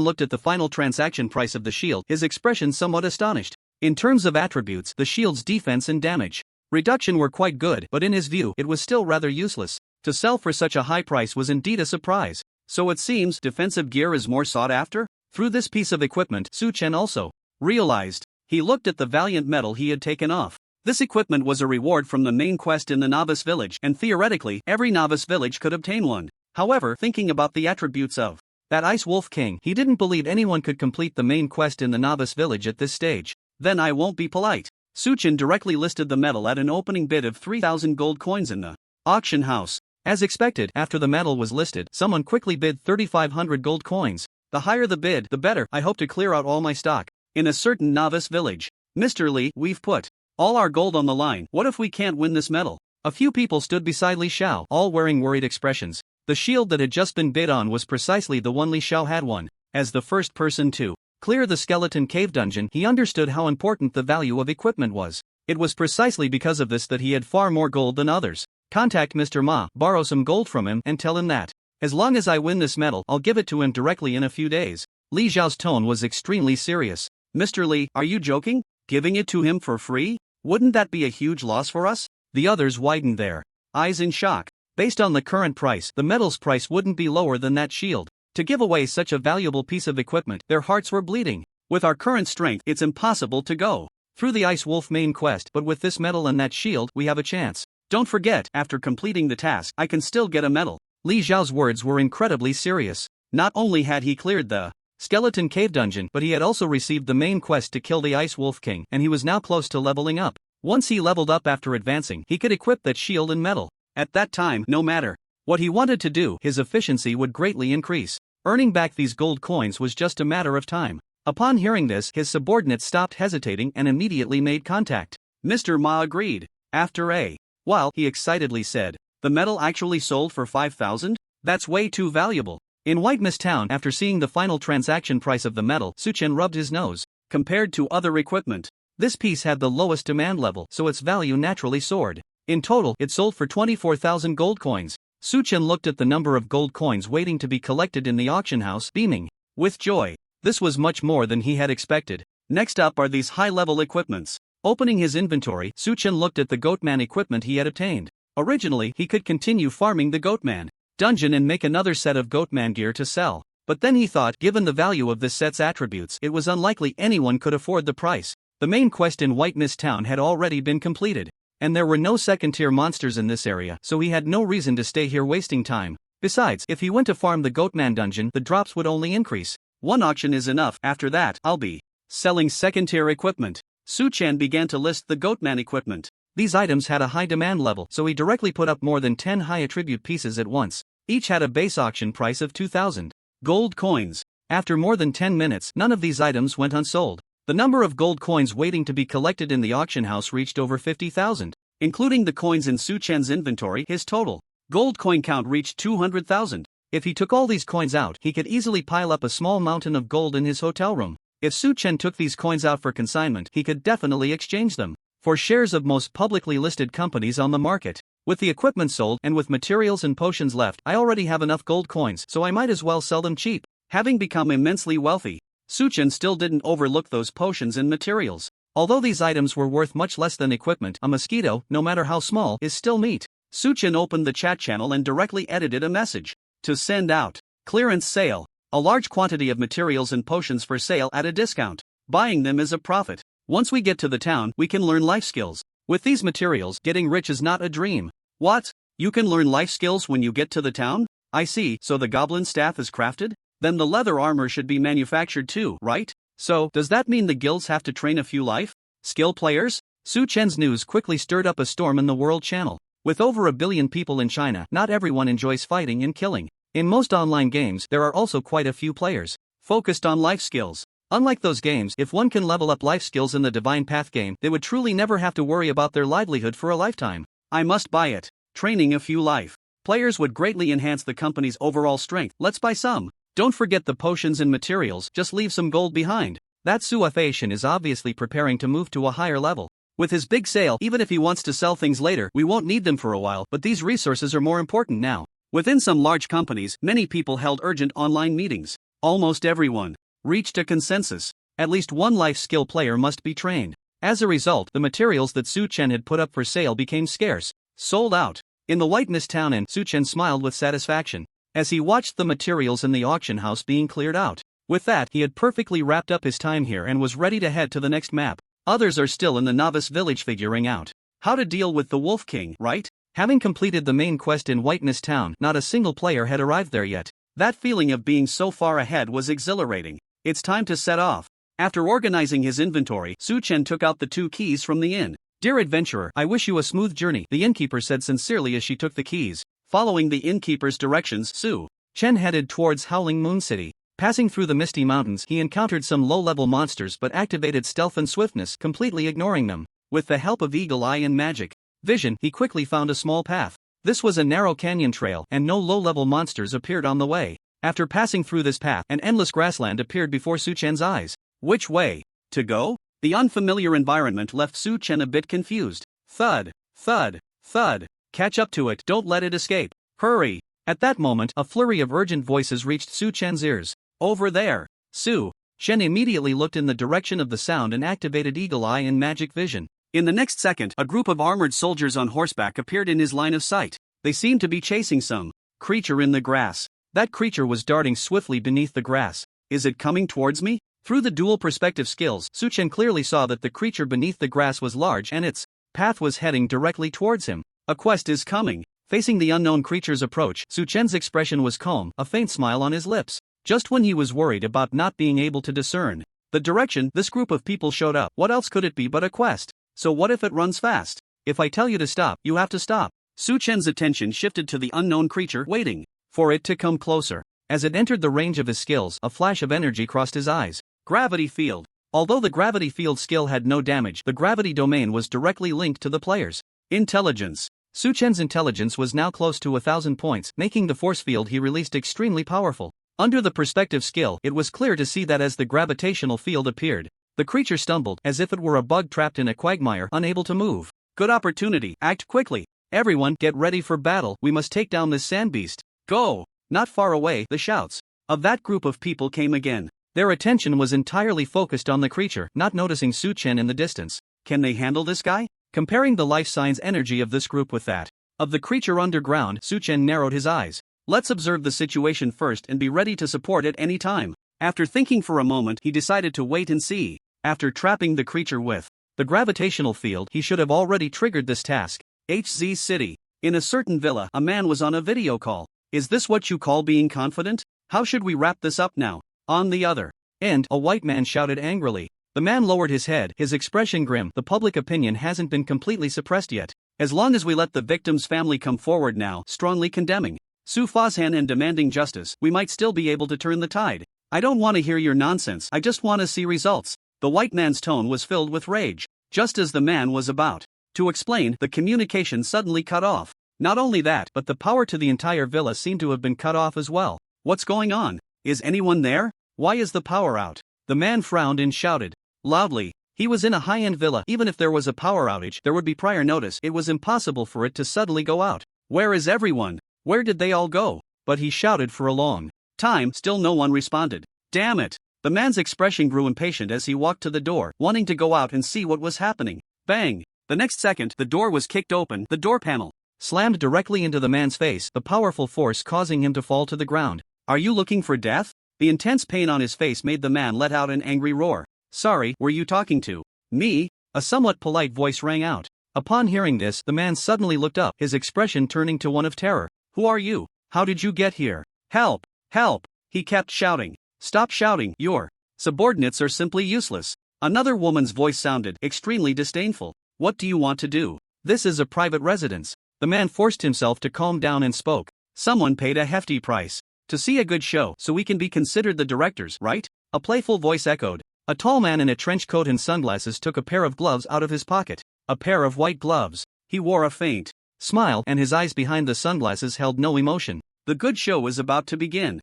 looked at the final transaction price of the shield, his expression somewhat astonished. In terms of attributes, the shield's defense and damage reduction were quite good, but in his view, it was still rather useless. To sell for such a high price was indeed a surprise. So it seems defensive gear is more sought after? Through this piece of equipment, Su-chen also realized. He looked at the valiant medal he had taken off. This equipment was a reward from the main quest in the novice village, and theoretically, every novice village could obtain one. However, thinking about the attributes of that Ice Wolf King, he didn't believe anyone could complete the main quest in the novice village at this stage. Then I won't be polite. Su-chen directly listed the medal at an opening bid of 3,000 gold coins in the auction house. As expected, after the medal was listed, someone quickly bid 3,500 gold coins. The higher the bid, the better. I hope to clear out all my stock. In a certain novice village. Mr. Li, we've put all our gold on the line. What if we can't win this medal? A few people stood beside Li Xiao, all wearing worried expressions. The shield that had just been bid on was precisely the one Li Xiao had won. As the first person to clear the skeleton cave dungeon. He understood how important the value of equipment was. It was precisely because of this that he had far more gold than others. Contact Mr. Ma, borrow some gold from him and tell him that, as long as I win this medal, I'll give it to him directly in a few days. Li Zhao's tone was extremely serious. Mr. Li, are you joking? Giving it to him for free? Wouldn't that be a huge loss for us? The others widened their eyes in shock. Based on the current price, the medal's price wouldn't be lower than that shield. To give away such a valuable piece of equipment, their hearts were bleeding. With our current strength, it's impossible to go through the Ice Wolf main quest, but with this medal and that shield, we have a chance. Don't forget, after completing the task, I can still get a medal. Li Zhao's words were incredibly serious. Not only had he cleared the skeleton cave dungeon, but he had also received the main quest to kill the Ice Wolf King, and he was now close to leveling up. Once he leveled up after advancing, he could equip that shield and medal. At that time, no matter what he wanted to do, his efficiency would greatly increase. Earning back these gold coins was just a matter of time. Upon hearing this, his subordinates stopped hesitating and immediately made contact. Mr. Ma agreed. After a while, he excitedly said, "The medal actually sold for 5,000? That's way too valuable." In White Mist Town, after seeing the final transaction price of the medal, Su Chen rubbed his nose. Compared to other equipment, this piece had the lowest demand level, so its value naturally soared. In total, it sold for 24,000 gold coins. Su Chen looked at the number of gold coins waiting to be collected in the auction house, beaming with joy. This was much more than he had expected. Next up are these high-level equipments. Opening his inventory, Su Chen looked at the Goatman equipment he had obtained. Originally, he could continue farming the Goatman dungeon and make another set of Goatman gear to sell. But then he thought, given the value of this set's attributes, it was unlikely anyone could afford the price. The main quest in White Mist Town had already been completed, and there were no second-tier monsters in this area, so he had no reason to stay here wasting time. Besides, if he went to farm the Goatman dungeon, the drops would only increase. One auction is enough. After that, I'll be selling second-tier equipment. Su Chen began to list the Goatman equipment. These items had a high demand level, so he directly put up more than 10 high-attribute pieces at once. Each had a base auction price of 2,000 gold coins. After more than 10 minutes, none of these items went unsold. The number of gold coins waiting to be collected in the auction house reached over 50,000. Including the coins in Su Chen's inventory, his total gold coin count reached 200,000. If he took all these coins out, he could easily pile up a small mountain of gold in his hotel room. If Su Chen took these coins out for consignment, he could definitely exchange them for shares of most publicly listed companies on the market. With the equipment sold and with materials and potions left, I already have enough gold coins, so I might as well sell them cheap. Having become immensely wealthy, Su Chen still didn't overlook those potions and materials. Although these items were worth much less than equipment, a mosquito, no matter how small, is still meat. Su Chen opened the chat channel and directly edited a message to send out. Clearance sale. A large quantity of materials and potions for sale at a discount. Buying them is a profit. Once we get to the town, we can learn life skills. With these materials, getting rich is not a dream. What? You can learn life skills when you get to the town? I see, so the goblin staff is crafted? Then the leather armor should be manufactured too, right? So, does that mean the guilds have to train a few life skill players? Su Chen's news quickly stirred up a storm in the World Channel. With over 1 billion people in China, not everyone enjoys fighting and killing. In most online games, there are also quite a few players focused on life skills. Unlike those games, if one can level up life skills in the Divine Path game, they would truly never have to worry about their livelihood for a lifetime. I must buy it. Training a few life players would greatly enhance the company's overall strength. Let's buy some. Don't forget the potions and materials, just leave some gold behind. That Su Facian is obviously preparing to move to a higher level. With his big sale, even if he wants to sell things later, we won't need them for a while, but these resources are more important now. Within some large companies, many people held urgent online meetings. Almost everyone reached a consensus. At least one life skill player must be trained. As a result, the materials that Su Chen had put up for sale became scarce, sold out. In the White Mist Town Inn, Su Chen smiled with satisfaction as he watched the materials in the auction house being cleared out. With that, he had perfectly wrapped up his time here and was ready to head to the next map. Others are still in the novice village figuring out how to deal with the Wolf King, right? Having completed the main quest in White Mist Town, not a single player had arrived there yet. That feeling of being so far ahead was exhilarating. It's time to set off. After organizing his inventory, Su Chen took out the 2 keys from the inn. Dear adventurer, I wish you a smooth journey, the innkeeper said sincerely as she took the keys. Following the innkeeper's directions, Su Chen headed towards Howling Moon City. Passing through the Misty Mountains, he encountered some low-level monsters but activated stealth and swiftness, completely ignoring them. With the help of Eagle Eye and magic vision, he quickly found a small path. This was a narrow canyon trail, and no low-level monsters appeared on the way. After passing through this path, an endless grassland appeared before Su Chen's eyes. Which way to go? The unfamiliar environment left Su Chen a bit confused. Thud, thud, thud. Catch up to it, don't let it escape. Hurry. At that moment, a flurry of urgent voices reached Su Chen's ears. Over there. Su Chen immediately looked in the direction of the sound and activated Eagle Eye and Magic Vision. In the next second, a group of armored soldiers on horseback appeared in his line of sight. They seemed to be chasing some creature in the grass. That creature was darting swiftly beneath the grass. Is it coming towards me? Through the dual perspective skills, Su Chen clearly saw that the creature beneath the grass was large and its path was heading directly towards him. A quest is coming. Facing the unknown creature's approach, Su Chen's expression was calm, a faint smile on his lips. Just when he was worried about not being able to discern the direction, this group of people showed up. What else could it be but a quest? So what if it runs fast? If I tell you to stop, you have to stop. Su Chen's attention shifted to the unknown creature, waiting for it to come closer. As it entered the range of his skills, a flash of energy crossed his eyes. Gravity field. Although the gravity field skill had no damage, the gravity domain was directly linked to the player's intelligence. Su Chen's intelligence was now close to 1,000 points, making the force field he released extremely powerful. Under the perspective skill, it was clear to see that as the gravitational field appeared, the creature stumbled, as if it were a bug trapped in a quagmire, unable to move. Good opportunity, act quickly. Everyone, get ready for battle, we must take down this sand beast. Go! Not far away, the shouts of that group of people came again. Their attention was entirely focused on the creature, not noticing Su Chen in the distance. Can they handle this guy? Comparing the life signs energy of this group with that of the creature underground, Su Chen narrowed his eyes. Let's observe the situation first and be ready to support at any time. After thinking for a moment, he decided to wait and see. After trapping the creature with the gravitational field, he should have already triggered this task. HZ City. In a certain villa, a man was on a video call. Is this what you call being confident? How should we wrap this up now? On the other end, a white man shouted angrily. The man lowered his head, his expression grim. The public opinion hasn't been completely suppressed yet. As long as we let the victim's family come forward now, strongly condemning Su Fazhan and demanding justice, we might still be able to turn the tide. I don't want to hear your nonsense, I just want to see results. The white man's tone was filled with rage. Just as the man was about to explain, the communication suddenly cut off. Not only that, but the power to the entire villa seemed to have been cut off as well. What's going on? Is anyone there? Why is the power out? The man frowned and shouted loudly. He was in a high-end villa. Even if there was a power outage, there would be prior notice. It was impossible for it to suddenly go out. Where is everyone? Where did they all go? But he shouted for a long time, still no one responded. Damn it! The man's expression grew impatient as he walked to the door, wanting to go out and see what was happening. Bang! The next second, the door was kicked open. The door panel slammed directly into the man's face, the powerful force causing him to fall to the ground. Are you looking for death? The intense pain on his face made the man let out an angry roar. Sorry, were you talking to me? A somewhat polite voice rang out. Upon hearing this, the man suddenly looked up, his expression turning to one of terror. Who are you? How did you get here? Help! Help! He kept shouting. Stop shouting, your subordinates are simply useless. Another woman's voice sounded extremely disdainful. What do you want to do? This is a private residence. The man forced himself to calm down and spoke. Someone paid a hefty price to see a good show, so we can be considered the directors, right? A playful voice echoed. A tall man in a trench coat and sunglasses took a pair of gloves out of his pocket. A pair of white gloves. He wore a faint smile, and his eyes behind the sunglasses held no emotion. The good show is about to begin.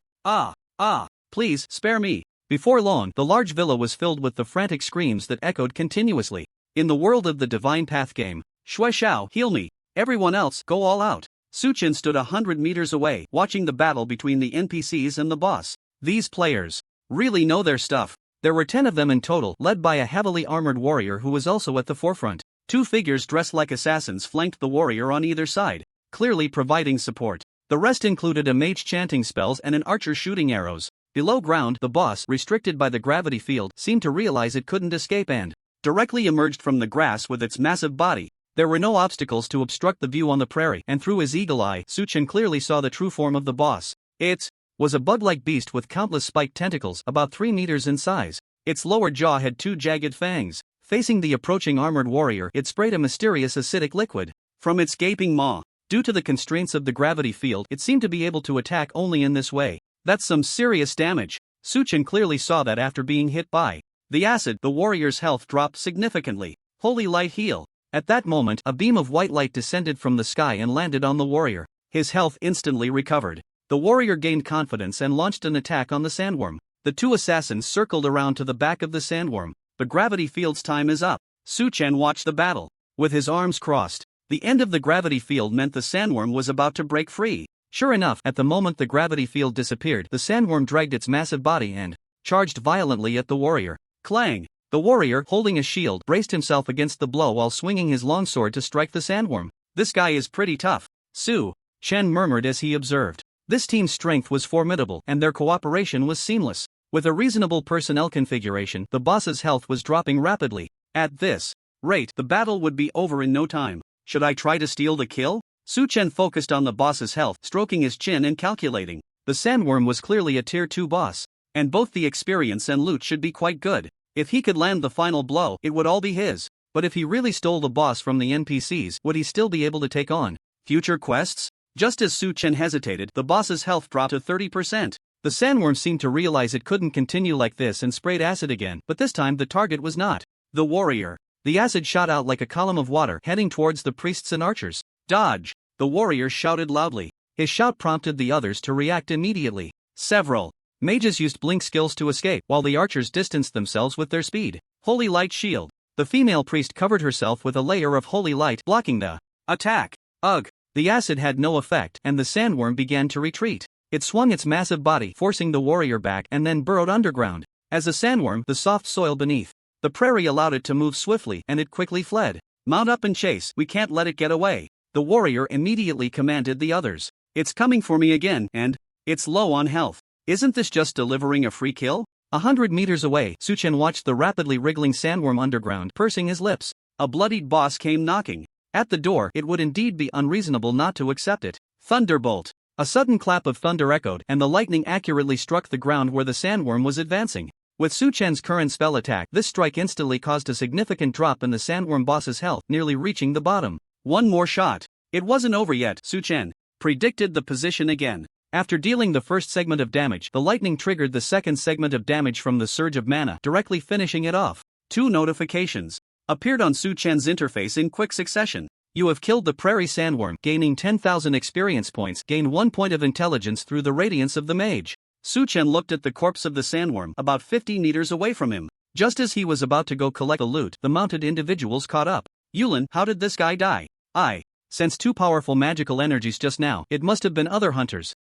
Please, spare me. Before long, the large villa was filled with the frantic screams that echoed continuously. In the world of the Divine Path game, Shui Xiao, heal me. Everyone else, go all out. Su Chen stood 100 meters away, watching the battle between the NPCs and the boss. These players really know their stuff. There were 10 of them in total, led by a heavily armored warrior who was also at the forefront. 2 figures dressed like assassins flanked the warrior on either side, clearly providing support. The rest included a mage chanting spells and an archer shooting arrows. Below ground, the boss, restricted by the gravity field, seemed to realize it couldn't escape and directly emerged from the grass with its massive body. There were no obstacles to obstruct the view on the prairie, and through his eagle eye, Su Chen clearly saw the true form of the boss. It was a bug-like beast with countless spiked tentacles, about 3 meters in size. Its lower jaw had 2 jagged fangs. Facing the approaching armored warrior, it sprayed a mysterious acidic liquid from its gaping maw. Due to the constraints of the gravity field, it seemed to be able to attack only in this way. That's some serious damage. Su Chen clearly saw that after being hit by the acid, the warrior's health dropped significantly. Holy light heal. At that moment, a beam of white light descended from the sky and landed on the warrior. His health instantly recovered. The warrior gained confidence and launched an attack on the sandworm. The two assassins circled around to the back of the sandworm. The gravity field's time is up. Su Chen watched the battle, with his arms crossed. The end of the gravity field meant the sandworm was about to break free. Sure enough, at the moment the gravity field disappeared, the sandworm dragged its massive body and charged violently at the warrior. Clang! The warrior, holding a shield, braced himself against the blow while swinging his longsword to strike the sandworm. This guy is pretty tough, Su Chen murmured as he observed. This team's strength was formidable, and their cooperation was seamless. With a reasonable personnel configuration, the boss's health was dropping rapidly. At this rate, the battle would be over in no time. Should I try to steal the kill? Su Chen focused on the boss's health, stroking his chin and calculating. The sandworm was clearly a tier 2 boss, and both the experience and loot should be quite good. If he could land the final blow, it would all be his. But if he really stole the boss from the NPCs, would he still be able to take on future quests? Just as Su Chen hesitated, the boss's health dropped to 30%. The sandworm seemed to realize it couldn't continue like this and sprayed acid again, but this time the target was not the warrior. The acid shot out like a column of water, heading towards the priests and archers. Dodge! The warrior shouted loudly. His shout prompted the others to react immediately. Several mages used blink skills to escape, while the archers distanced themselves with their speed. Holy light shield. The female priest covered herself with a layer of holy light, blocking the attack. Ugh! The acid had no effect, and the sandworm began to retreat. It swung its massive body, forcing the warrior back, and then burrowed underground. As a sandworm, the soft soil beneath the prairie allowed it to move swiftly, and it quickly fled. Mount up and chase, we can't let it get away. The warrior immediately commanded the others. It's coming for me again, and it's low on health. Isn't this just delivering a free kill? 100 meters away, Su Chen watched the rapidly wriggling sandworm underground, pursing his lips. A bloodied boss came knocking. At the door, it would indeed be unreasonable not to accept it. Thunderbolt! A sudden clap of thunder echoed, and the lightning accurately struck the ground where the sandworm was advancing. With Su Chen's current spell attack, this strike instantly caused a significant drop in the sandworm boss's health, nearly reaching the bottom. One more shot. It wasn't over yet. Su Chen predicted the position again. After dealing the first segment of damage, the lightning triggered the second segment of damage from the surge of mana, directly finishing it off. 2 notifications appeared on Su Chen's interface in quick succession. You have killed the prairie sandworm, gaining 10,000 experience points, gain 1 point of intelligence through the radiance of the mage. Su Chen looked at the corpse of the sandworm, about 50 meters away from him. Just as he was about to go collect the loot, the mounted individuals caught up. Yulin, how did this guy die? I sensed 2 powerful magical energies just now. It must have been other hunters.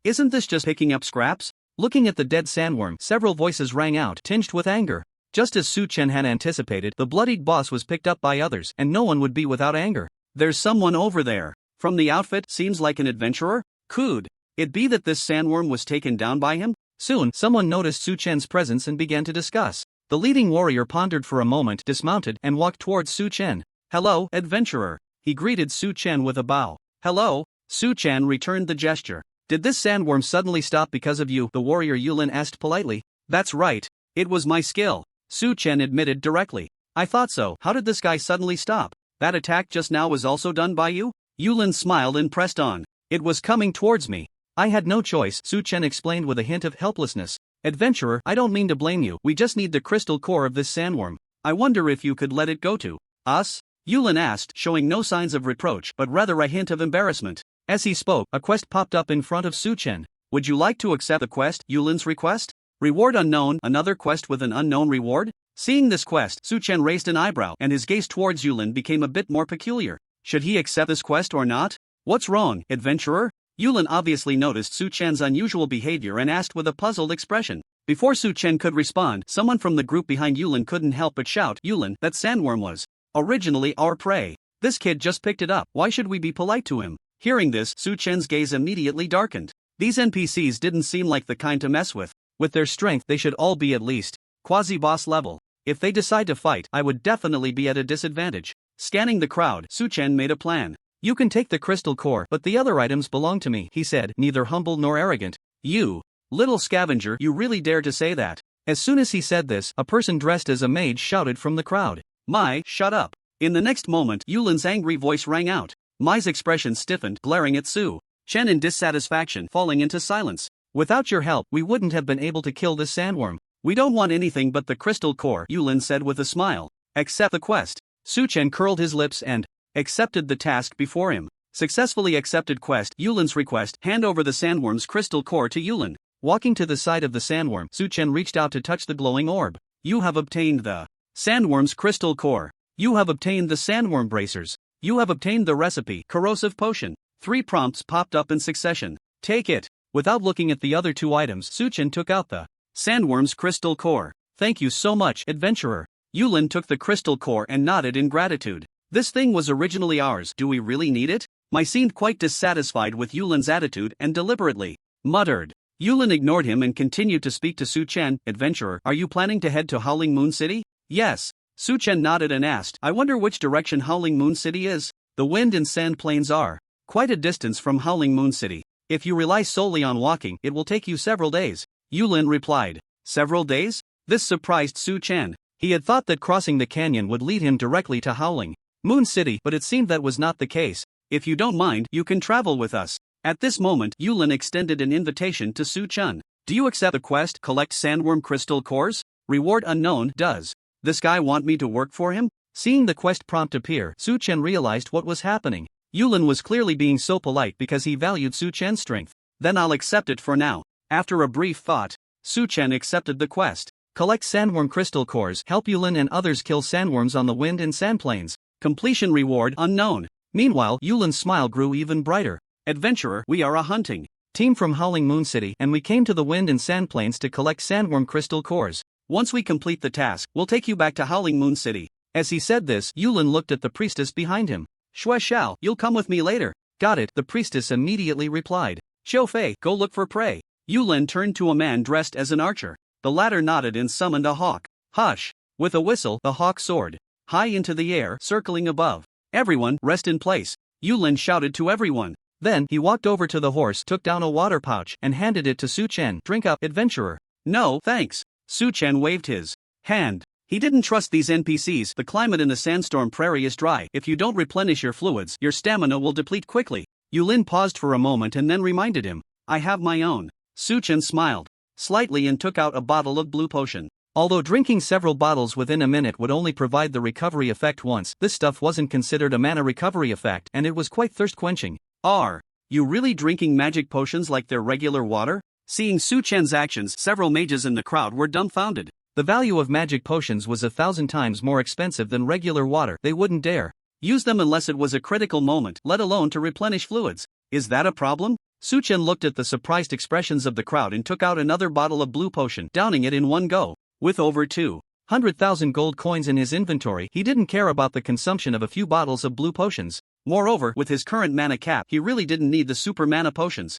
Isn't this just picking up scraps? Looking at the dead sandworm, several voices rang out, tinged with anger. Just as Su Chen had anticipated, the bloodied boss was picked up by others, and no one would be without anger. There's someone over there. From the outfit, seems like an adventurer? Could it be that this sandworm was taken down by him? Soon, someone noticed Su Chen's presence and began to discuss. The leading warrior pondered for a moment, dismounted, and walked towards Su Chen. Hello, adventurer. He greeted Su Chen with a bow. Hello? Su Chen returned the gesture. Did this sandworm suddenly stop because of you? The warrior Yulin asked politely. That's right. It was my skill. Su Chen admitted directly. I thought so. How did this guy suddenly stop? That attack just now was also done by you? Yulin smiled and pressed on. It was coming towards me. I had no choice, Su Chen explained with a hint of helplessness. Adventurer, I don't mean to blame you. We just need the crystal core of this sandworm. I wonder if you could let it go to us? Yulin asked, showing no signs of reproach, but rather a hint of embarrassment. As he spoke, a quest popped up in front of Su Chen. Would you like to accept the quest? Yulin's request? Reward unknown, another quest with an unknown reward? Seeing this quest, Su Chen raised an eyebrow, and his gaze towards Yulin became a bit more peculiar. Should he accept this quest or not? What's wrong, adventurer? Yulin obviously noticed Su Chen's unusual behavior and asked with a puzzled expression. Before Su Chen could respond, someone from the group behind Yulin couldn't help but shout, Yulin, that sandworm was originally our prey. This kid just picked it up, why should we be polite to him? Hearing this, Su Chen's gaze immediately darkened. These NPCs didn't seem like the kind to mess with. With their strength, they should all be at least quasi-boss level. If they decide to fight, I would definitely be at a disadvantage. Scanning the crowd, Su Chen made a plan. You can take the crystal core, but the other items belong to me, he said, neither humble nor arrogant. You little scavenger, you really dare to say that? As soon as he said this, a person dressed as a mage shouted from the crowd. Mai, shut up. In the next moment, Yulin's angry voice rang out. Mai's expression stiffened, glaring at Su Chen in dissatisfaction, falling into silence. Without your help, we wouldn't have been able to kill this sandworm. We don't want anything but the crystal core, Yulin said with a smile. Accept the quest. Su Chen curled his lips and accepted the task before him. Successfully accepted quest. Yulin's request, hand over the sandworm's crystal core to Yulin. Walking to the side of the sandworm, Su Chen reached out to touch the glowing orb. You have obtained the sandworm's crystal core. You have obtained the sandworm bracers. You have obtained the recipe, corrosive potion. 3 prompts popped up in succession. Take it. Without looking at the other 2 items, Su Chen took out the sandworm's crystal core. Thank you so much, adventurer. Yulin took the crystal core and nodded in gratitude. This thing was originally ours. Do we really need it? Mai seemed quite dissatisfied with Yulin's attitude and deliberately muttered. Yulin ignored him and continued to speak to Su Chen. Adventurer, are you planning to head to Howling Moon City? Yes. Su Chen nodded and asked, I wonder which direction Howling Moon City is? The wind and sand plains are quite a distance from Howling Moon City. If you rely solely on walking, it will take you several days. Yulin replied. Several days? This surprised Su Chen. He had thought that crossing the canyon would lead him directly to Howling Moon City, but it seemed that was not the case. If you don't mind, you can travel with us. At this moment, Yulin extended an invitation to Su Chen. Do you accept the quest, collect sandworm crystal cores? Reward unknown. Does this guy want me to work for him? Seeing the quest prompt appear, Su Chen realized what was happening. Yulin was clearly being so polite because he valued Su Chen's strength. Then I'll accept it for now. After a brief thought, Su Chen accepted the quest. Collect sandworm crystal cores, help Yulin and others kill sandworms on the wind and sand plains. Completion reward unknown. Meanwhile, Yulin's smile grew even brighter. Adventurer, we are a hunting team from Howling Moon City and we came to the wind and sand plains to collect sandworm crystal cores. Once we complete the task, we'll take you back to Howling Moon City. As he said this, Yulin looked at the priestess behind him. Shui Xiao, you'll come with me later. Got it, the priestess immediately replied. Xiao Fei, go look for prey. Yulin turned to a man dressed as an archer. The latter nodded and summoned a hawk. Hush! With a whistle, the hawk soared high into the air, circling above. Everyone, rest in place. Yulin shouted to everyone. Then, he walked over to the horse, took down a water pouch, and handed it to Su Chen. Drink up, adventurer. No, thanks. Su Chen waved his hand. He didn't trust these NPCs. The climate in the sandstorm prairie is dry. If you don't replenish your fluids, your stamina will deplete quickly. Yulin paused for a moment and then reminded him. I have my own. Su Chen smiled slightly and took out a bottle of blue potion. Although drinking several bottles within a minute would only provide the recovery effect once, this stuff wasn't considered a mana recovery effect and it was quite thirst-quenching. Are you really drinking magic potions like they're regular water? Seeing Su Chen's actions, several mages in the crowd were dumbfounded. The value of magic potions was 1,000 times more expensive than regular water. They wouldn't dare use them unless it was a critical moment, let alone to replenish fluids. Is that a problem? Su Chen looked at the surprised expressions of the crowd and took out another bottle of blue potion, downing it in one go. With over 200,000 gold coins in his inventory, he didn't care about the consumption of a few bottles of blue potions. Moreover, with his current mana cap, he really didn't need the super mana potions.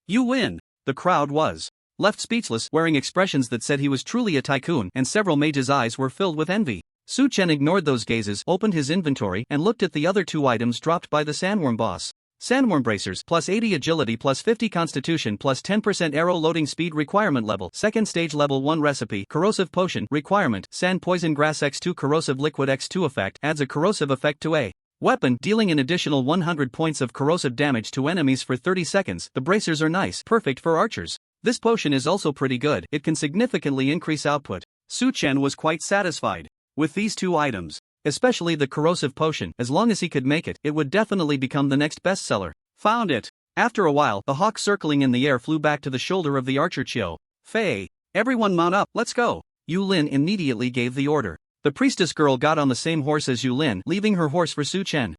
You win. The crowd was left speechless, wearing expressions that said he was truly a tycoon, and several mages' eyes were filled with envy. Su Chen ignored those gazes, opened his inventory, and looked at the other 2 items dropped by the sandworm boss. Sandworm bracers, plus 80 agility, plus 50 constitution, plus 10% arrow loading speed requirement level. Second stage level 1 recipe, corrosive potion, requirement, sand poison grass x2 corrosive liquid x2 effect, adds a corrosive effect to a weapon, dealing an additional 100 points of corrosive damage to enemies for 30 seconds. The bracers are nice, perfect for archers. This potion is also pretty good, it can significantly increase output. Su Chen was quite satisfied with these 2 items. Especially the corrosive potion. As long as he could make it, it would definitely become the next bestseller. Found it. After a while, the hawk circling in the air flew back to the shoulder of the archer. Xiao Fei, everyone mount up, let's go. Yulin immediately gave the order. The priestess girl got on the same horse as Yulin, leaving her horse for Su Chen.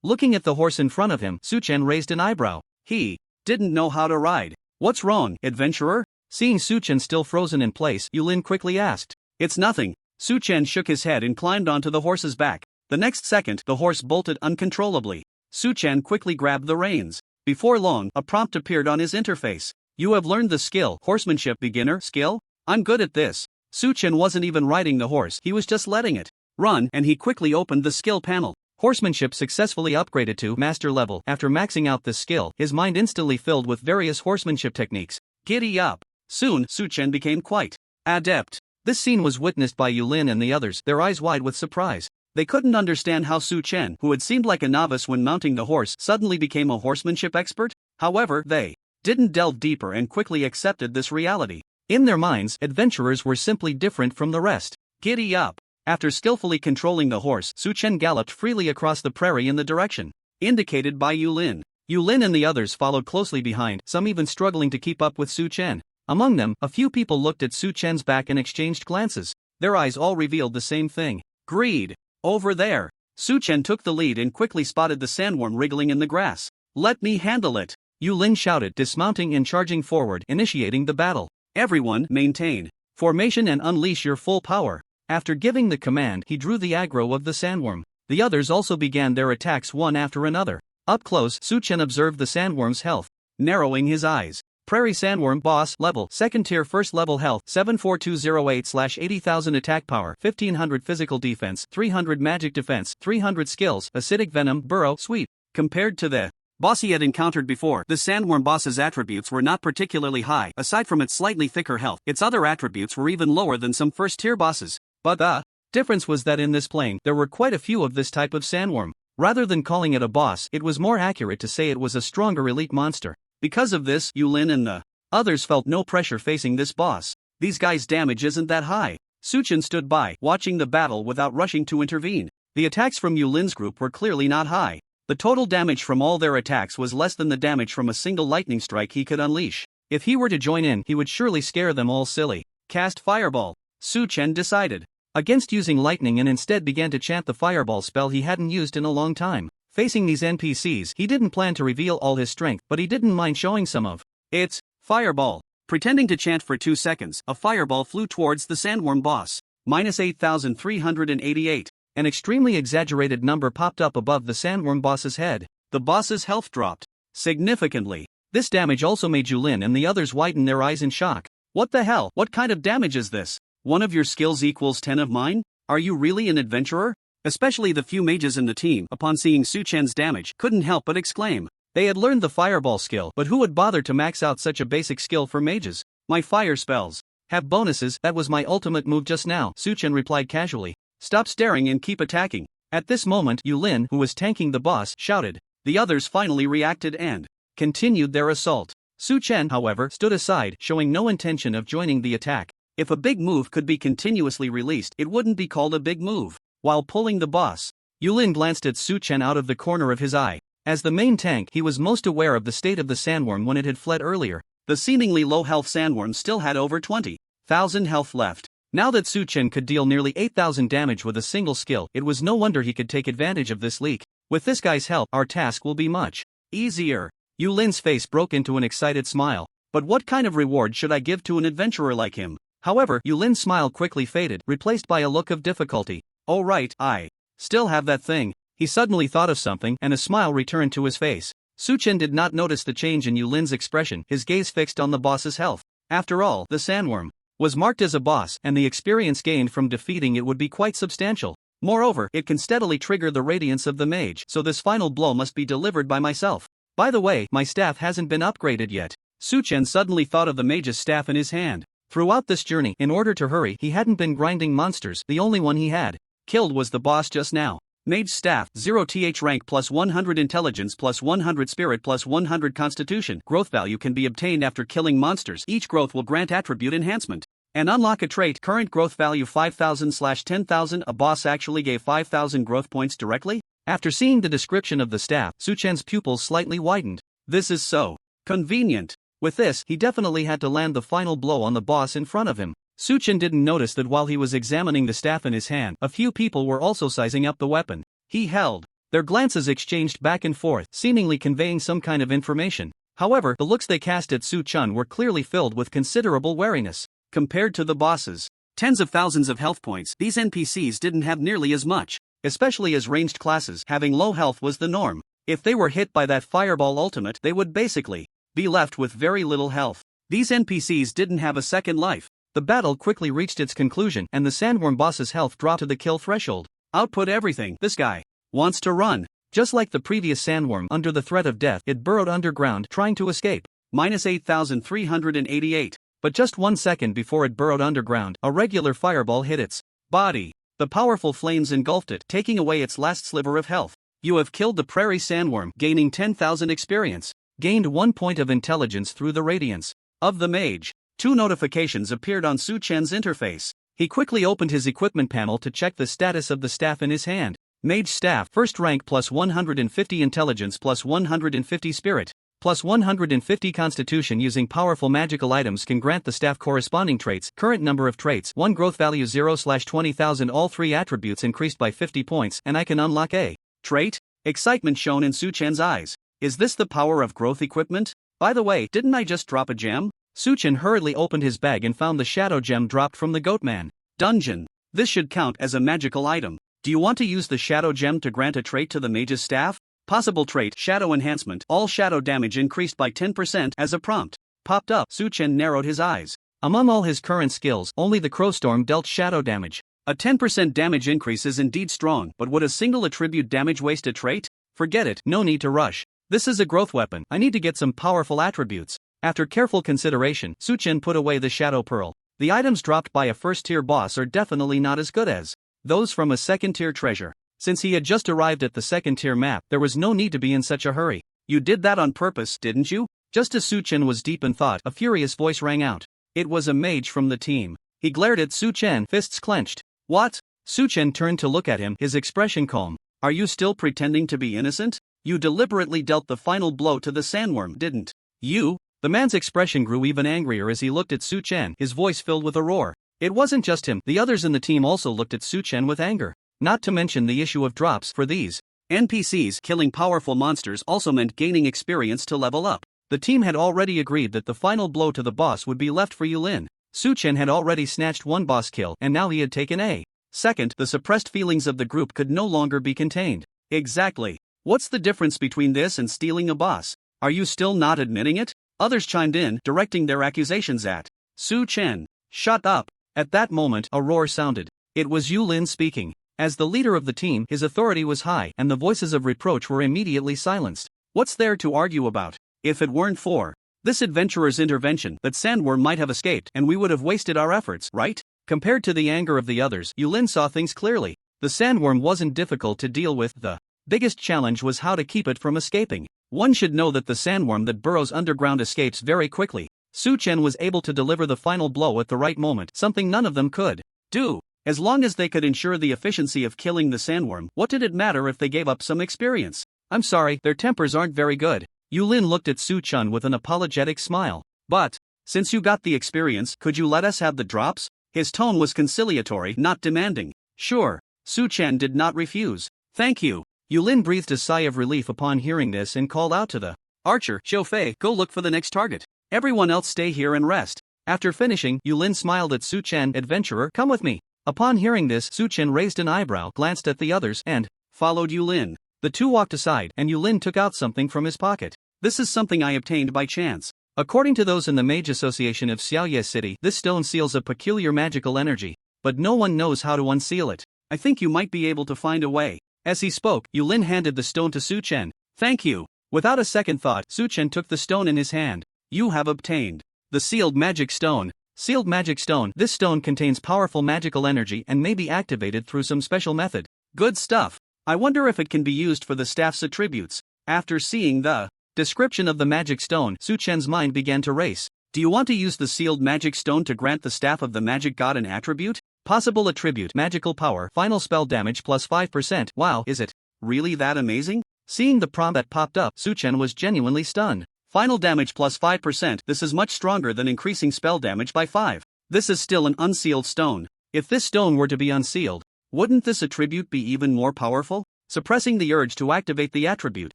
Looking at the horse in front of him, Su Chen raised an eyebrow. He didn't know how to ride. What's wrong, adventurer? Seeing Su Chen still frozen in place, Yulin quickly asked. It's nothing. Su Chen shook his head and climbed onto the horse's back. The next second, the horse bolted uncontrollably. Su Chen quickly grabbed the reins. Before long, a prompt appeared on his interface. You have learned the skill, horsemanship beginner skill? I'm good at this. Su Chen wasn't even riding the horse, he was just letting it run, and he quickly opened the skill panel. Horsemanship successfully upgraded to master level. After maxing out this skill, his mind instantly filled with various horsemanship techniques. Giddy up. Soon, Su Chen became quite adept. This scene was witnessed by Yulin and the others, their eyes wide with surprise. They couldn't understand how Su Chen, who had seemed like a novice when mounting the horse, suddenly became a horsemanship expert. However, they didn't delve deeper and quickly accepted this reality. In their minds, adventurers were simply different from the rest. Giddy up. After skillfully controlling the horse, Su Chen galloped freely across the prairie in the direction indicated by Yulin. Yulin and the others followed closely behind, some even struggling to keep up with Su Chen. Among them, a few people looked at Su Chen's back and exchanged glances. Their eyes all revealed the same thing. Greed. Over there. Su Chen took the lead and quickly spotted the sandworm wriggling in the grass. Let me handle it, Yulin shouted, dismounting and charging forward, initiating the battle. Everyone, maintain formation and unleash your full power. After giving the command, he drew the aggro of the sandworm. The others also began their attacks one after another. Up close, Su Chen observed the sandworm's health, narrowing his eyes. Prairie Sandworm Boss Level 2nd Tier 1st Level Health 74208/80,000 Attack Power 1500 Physical Defense 300 Magic Defense 300 Skills Acidic Venom Burrow Sweep. Compared to the boss he had encountered before, the Sandworm boss's attributes were not particularly high. Aside from its slightly thicker health, its other attributes were even lower than some first-tier bosses. But the difference was that in this plane, there were quite a few of this type of sandworm. Rather than calling it a boss, it was more accurate to say it was a stronger elite monster. Because of this, Yulin and the others felt no pressure facing this boss. These guys' damage isn't that high. Su Chen stood by, watching the battle without rushing to intervene. The attacks from Yulin's group were clearly not high. The total damage from all their attacks was less than the damage from a single lightning strike he could unleash. If he were to join in, he would surely scare them all silly. Cast Fireball, Su Chen decided against using lightning and instead began to chant the fireball spell he hadn't used in a long time. Facing these NPCs, he didn't plan to reveal all his strength, but he didn't mind showing some of its fireball. Pretending to chant for 2 seconds, a fireball flew towards the sandworm boss. -8,388. An extremely exaggerated number popped up above the sandworm boss's head. The boss's health dropped significantly. This damage also made Yulin and the others widen their eyes in shock. What the hell? What kind of damage is this? One of your skills equals 10 of mine? Are you really an adventurer? Especially the few mages in the team, upon seeing Su Chen's damage, couldn't help but exclaim. They had learned the fireball skill, but who would bother to max out such a basic skill for mages? My fire spells have bonuses, that was my ultimate move just now, Su Chen replied casually. Stop staring and keep attacking. At this moment, Yulin, who was tanking the boss, shouted. The others finally reacted and continued their assault. Su Chen, however, stood aside, showing no intention of joining the attack. If a big move could be continuously released, it wouldn't be called a big move. While pulling the boss, Yulin glanced at Su Chen out of the corner of his eye. As the main tank, he was most aware of the state of the sandworm when it had fled earlier. The seemingly low-health sandworm still had over 20,000 health left. Now that Su Chen could deal nearly 8,000 damage with a single skill, it was no wonder he could take advantage of this leak. With this guy's help, our task will be much easier. Yulin's face broke into an excited smile. But what kind of reward should I give to an adventurer like him? However, Yulin's smile quickly faded, replaced by a look of difficulty. Oh right, I still have that thing. He suddenly thought of something, and a smile returned to his face. Su Chen did not notice the change in Yulin's expression, his gaze fixed on the boss's health. After all, the sandworm was marked as a boss, and the experience gained from defeating it would be quite substantial. Moreover, it can steadily trigger the radiance of the mage, so this final blow must be delivered by myself. By the way, my staff hasn't been upgraded yet. Su Chen suddenly thought of the mage's staff in his hand. Throughout this journey, in order to hurry, he hadn't been grinding monsters, the only one he had killed was the boss just now. Mage staff, 0 th rank plus 100 intelligence plus 100 spirit plus 100 constitution. Growth value can be obtained after killing monsters. Each growth will grant attribute enhancement. And unlock a trait, current growth value 5,000/10,000. A boss actually gave 5,000 growth points directly? After seeing the description of the staff, Su Chen's pupils slightly widened. This is so convenient. With this, he definitely had to land the final blow on the boss in front of him. Su Chen didn't notice that while he was examining the staff in his hand, a few people were also sizing up the weapon he held. Their glances exchanged back and forth, seemingly conveying some kind of information. However, the looks they cast at Su Chen were clearly filled with considerable wariness. Compared to the bosses, tens of thousands of health points, these NPCs didn't have nearly as much. Especially as ranged classes, having low health was the norm. If they were hit by that fireball ultimate, they would basically be left with very little health. These NPCs didn't have a second life. The battle quickly reached its conclusion, and the sandworm boss's health dropped to the kill threshold. Output everything. This guy wants to run. Just like the previous sandworm, under the threat of death, it burrowed underground, trying to escape. -8,388. But just 1 second before it burrowed underground, a regular fireball hit its body. The powerful flames engulfed it, taking away its last sliver of health. You have killed the prairie sandworm, gaining 10,000 experience. Gained 1 point of intelligence through the radiance of the mage. 2 notifications appeared on Su Chen's interface. He quickly opened his equipment panel to check the status of the staff in his hand. Mage staff, first rank plus 150 intelligence plus 150 spirit, plus 150 constitution. Using powerful magical items can grant the staff corresponding traits. Current number of traits, 1 growth value 0/20,000. All 3 attributes increased by 50 points, and I can unlock a trait? Excitement shown in Su-chan's eyes. Is this the power of growth equipment? By the way, didn't I just drop a gem? Su-chan hurriedly opened his bag and found the shadow gem dropped from the Goatman dungeon. This should count as a magical item. Do you want to use the shadow gem to grant a trait to the mage's staff? Possible trait, shadow enhancement. All shadow damage increased by 10% as a prompt popped up. Su-chan narrowed his eyes. Among all his current skills, only the Crowstorm dealt shadow damage. A 10% damage increase is indeed strong, but would a single attribute damage waste a trait? Forget it, no need to rush. This is a growth weapon. I need to get some powerful attributes. After careful consideration, Su-chan put away the Shadow Pearl. The items dropped by a first-tier boss are definitely not as good as those from a second-tier treasure. Since he had just arrived at the second-tier map, there was no need to be in such a hurry. You did that on purpose, didn't you? Just as Su-chan was deep in thought, a furious voice rang out. It was a mage from the team. He glared at Su-chan, fists clenched. What? Su-chan turned to look at him, his expression calm. Are you still pretending to be innocent? You deliberately dealt the final blow to the sandworm, didn't you? The man's expression grew even angrier as he looked at Su-chan, his voice filled with a roar. It wasn't just him, the others in the team also looked at Su-chan with anger. Not to mention the issue of drops. For these NPCs, killing powerful monsters also meant gaining experience to level up. The team had already agreed that the final blow to the boss would be left for Yulin. Su-chan had already snatched one boss kill, and now he had taken a second. The suppressed feelings of the group could no longer be contained. Exactly. What's the difference between this and stealing a boss? Are you still not admitting it? Others chimed in, directing their accusations at Su-chan. Shut up. At that moment, a roar sounded. It was Yulin speaking. As the leader of the team, his authority was high, and the voices of reproach were immediately silenced. What's there to argue about? If it weren't for this adventurer's intervention, that sandworm might have escaped, and we would have wasted our efforts, right? Compared to the anger of the others, Yulin saw things clearly. The sandworm wasn't difficult to deal with. The biggest challenge was how to keep it from escaping. One should know that the sandworm that burrows underground escapes very quickly. Su-chan was able to deliver the final blow at the right moment, something none of them could do. As long as they could ensure the efficiency of killing the sandworm, what did it matter if they gave up some experience? I'm sorry, their tempers aren't very good. Yulin looked at Su-chan with an apologetic smile. But, since you got the experience, could you let us have the drops? His tone was conciliatory, not demanding. Sure. Su-chan did not refuse. Thank you. Yulin breathed a sigh of relief upon hearing this and called out to the archer, Xiaofei, go look for the next target. Everyone else stay here and rest. After finishing, Yulin smiled at Su-chan, adventurer, come with me. Upon hearing this, Su-chan raised an eyebrow, glanced at the others, and followed Yulin. The two walked aside, and Yulin took out something from his pocket. This is something I obtained by chance. According to those in the Mage Association of Xiaoye City, this stone seals a peculiar magical energy, but no one knows how to unseal it. I think you might be able to find a way. As he spoke, Yulin handed the stone to Su-chan. Thank you. Without a second thought, Su-chan took the stone in his hand. You have obtained the sealed magic stone. Sealed magic stone. This stone contains powerful magical energy and may be activated through some special method. Good stuff. I wonder if it can be used for the staff's attributes. After seeing the description of the magic stone, Su-chan's mind began to race. Do you want to use the sealed magic stone to grant the staff of the magic god an attribute? Possible attribute, magical power, final spell damage plus 5%. Wow, is it really that amazing? Seeing the prompt that popped up, Su-chan was genuinely stunned. Final damage plus 5%. This is much stronger than increasing spell damage by 5. This is still an unsealed stone. If this stone were to be unsealed, wouldn't this attribute be even more powerful? Suppressing the urge to activate the attribute,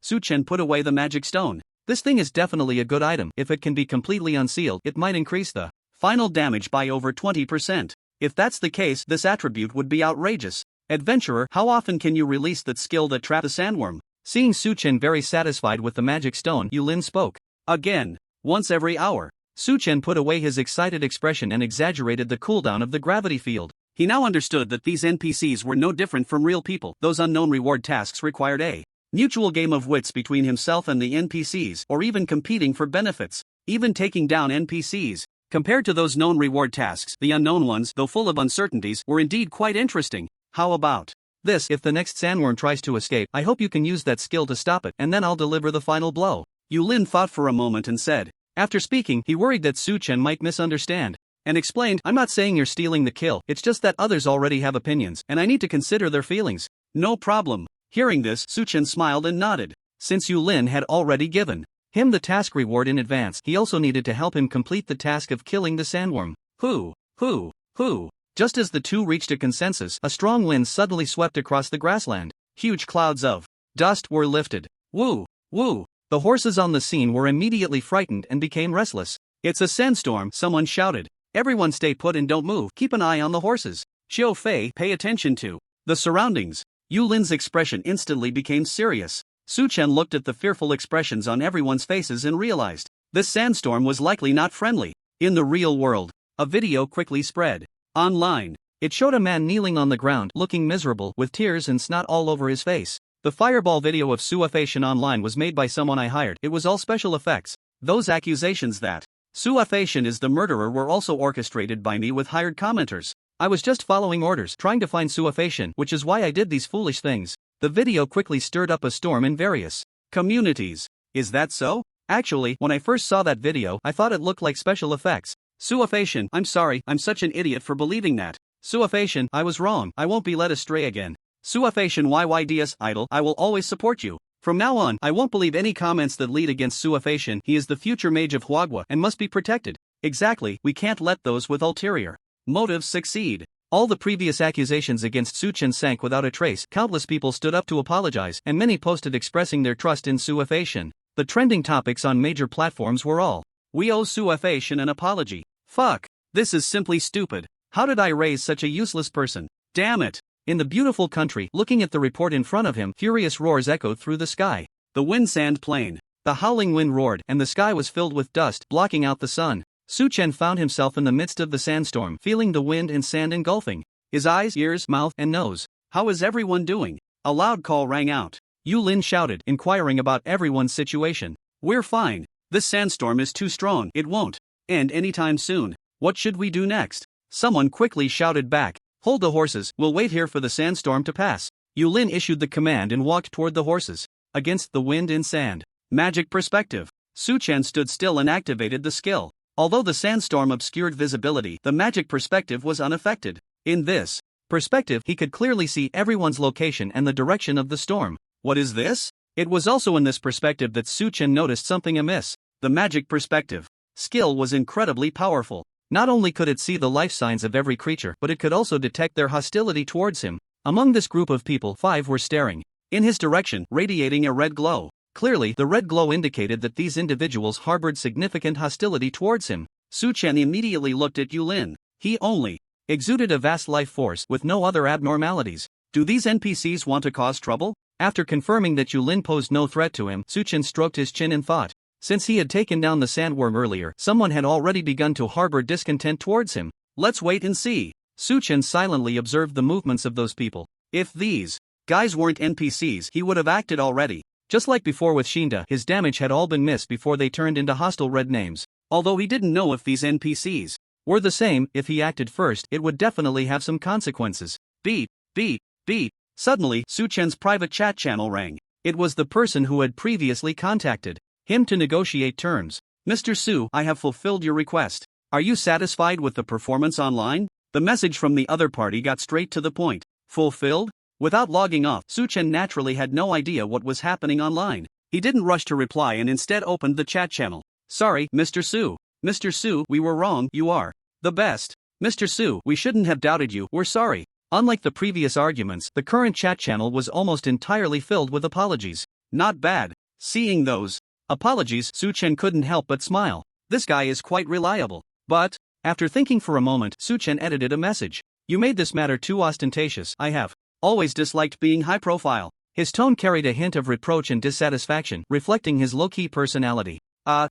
Su-chan put away the magic stone. This thing is definitely a good item. If it can be completely unsealed, it might increase the final damage by over 20%. If that's the case, this attribute would be outrageous. Adventurer, how often can you release that skill that trapped the sandworm? Seeing Su-chan very satisfied with the magic stone, Yulin spoke. Again. Once every hour. Su-chan put away his excited expression and exaggerated the cooldown of the gravity field. He now understood that these NPCs were no different from real people. Those unknown reward tasks required a mutual game of wits between himself and the NPCs, or even competing for benefits. Even taking down NPCs. Compared to those known reward tasks, the unknown ones, though full of uncertainties, were indeed quite interesting. How about this? If the next sandworm tries to escape, I hope you can use that skill to stop it, and then I'll deliver the final blow. Yulin thought for a moment and said. After speaking, he worried that Su-chan might misunderstand, and explained, I'm not saying you're stealing the kill, it's just that others already have opinions, and I need to consider their feelings. No problem. Hearing this, Suchen smiled and nodded. Since Yu Lin had already given him the task reward in advance, he also needed to help him complete the task of killing the sandworm. Who? Just as the two reached a consensus, a strong wind suddenly swept across the grassland. Huge clouds of dust were lifted. Woo! The horses on the scene were immediately frightened and became restless. It's a sandstorm, someone shouted. Everyone stay put and don't move, keep an eye on the horses. Xiao Fei, pay attention to the surroundings. Yu Lin's expression instantly became serious. Su Chen looked at the fearful expressions on everyone's faces and realized this sandstorm was likely not friendly. In the real world, a video quickly spread online. It showed a man kneeling on the ground, looking miserable, with tears and snot all over his face. The fireball video of Suafation online was made by someone I hired. It was all special effects. Those accusations that Suafation is the murderer were also orchestrated by me with hired commenters. I was just following orders, trying to find Suafation, which is why I did these foolish things. The video quickly stirred up a storm in various communities. Is that so? Actually, when I first saw that video, I thought it looked like special effects. Suafation, I'm sorry, I'm such an idiot for believing that. Suafation, I was wrong, I won't be led astray again. Suafation YYDS idol, I will always support you. From now on, I won't believe any comments that lead against Suafation. He is the future mage of Huagua and must be protected. Exactly, we can't let those with ulterior motives succeed. All the previous accusations against Su Chen sank without a trace. Countless people stood up to apologize, and many posted expressing their trust in Suafation. The trending topics on major platforms were all, "We owe Suafation an apology. Fuck. This is simply stupid. How did I raise such a useless person? Damn it." In the beautiful country, looking at the report in front of him, furious roars echoed through the sky. The wind-sand plain. The howling wind roared, and the sky was filled with dust, blocking out the sun. Su Chen found himself in the midst of the sandstorm, feeling the wind and sand engulfing his eyes, ears, mouth, and nose. How is everyone doing? A loud call rang out. Yu Lin shouted, inquiring about everyone's situation. We're fine. This sandstorm is too strong. It won't end anytime soon. What should we do next? Someone quickly shouted back. Hold the horses, we'll wait here for the sandstorm to pass. Yu Lin issued the command and walked toward the horses. Against the wind and sand. Magic perspective. Su Chen stood still and activated the skill. Although the sandstorm obscured visibility, the magic perspective was unaffected. In this perspective, he could clearly see everyone's location and the direction of the storm. What is this? It was also in this perspective that Su Chen noticed something amiss. The magic perspective skill was incredibly powerful. Not only could it see the life signs of every creature, but it could also detect their hostility towards him. Among this group of people, 5 were staring in his direction, radiating a red glow. Clearly, the red glow indicated that these individuals harbored significant hostility towards him. Su Chen immediately looked at Yu Lin. He only exuded a vast life force with no other abnormalities. Do these NPCs want to cause trouble? After confirming that Yu Lin posed no threat to him, Su Chen stroked his chin in thought. Since he had taken down the sandworm earlier, someone had already begun to harbor discontent towards him. Let's wait and see. Su Chen silently observed the movements of those people. If these guys weren't NPCs, he would have acted already. Just like before with Shinda, his damage had all been missed before they turned into hostile red names. Although he didn't know if these NPCs were the same, if he acted first, it would definitely have some consequences. Beep. Suddenly, Su Chen's private chat channel rang. It was the person who had previously contacted him to negotiate terms. Mr. Su, I have fulfilled your request. Are you satisfied with the performance online? The message from the other party got straight to the point. Fulfilled? Without logging off, Su Chen naturally had no idea what was happening online. He didn't rush to reply and instead opened the chat channel. Sorry, Mr. Su. Mr. Su, we were wrong, you are the best. Mr. Su, we shouldn't have doubted you, we're sorry. Unlike the previous arguments, the current chat channel was almost entirely filled with apologies. Not bad. Seeing those apologies, Su Chen couldn't help but smile. This guy is quite reliable. But, after thinking for a moment, Su Chen edited a message. You made this matter too ostentatious. I have always disliked being high profile. His tone carried a hint of reproach and dissatisfaction, reflecting his low-key personality.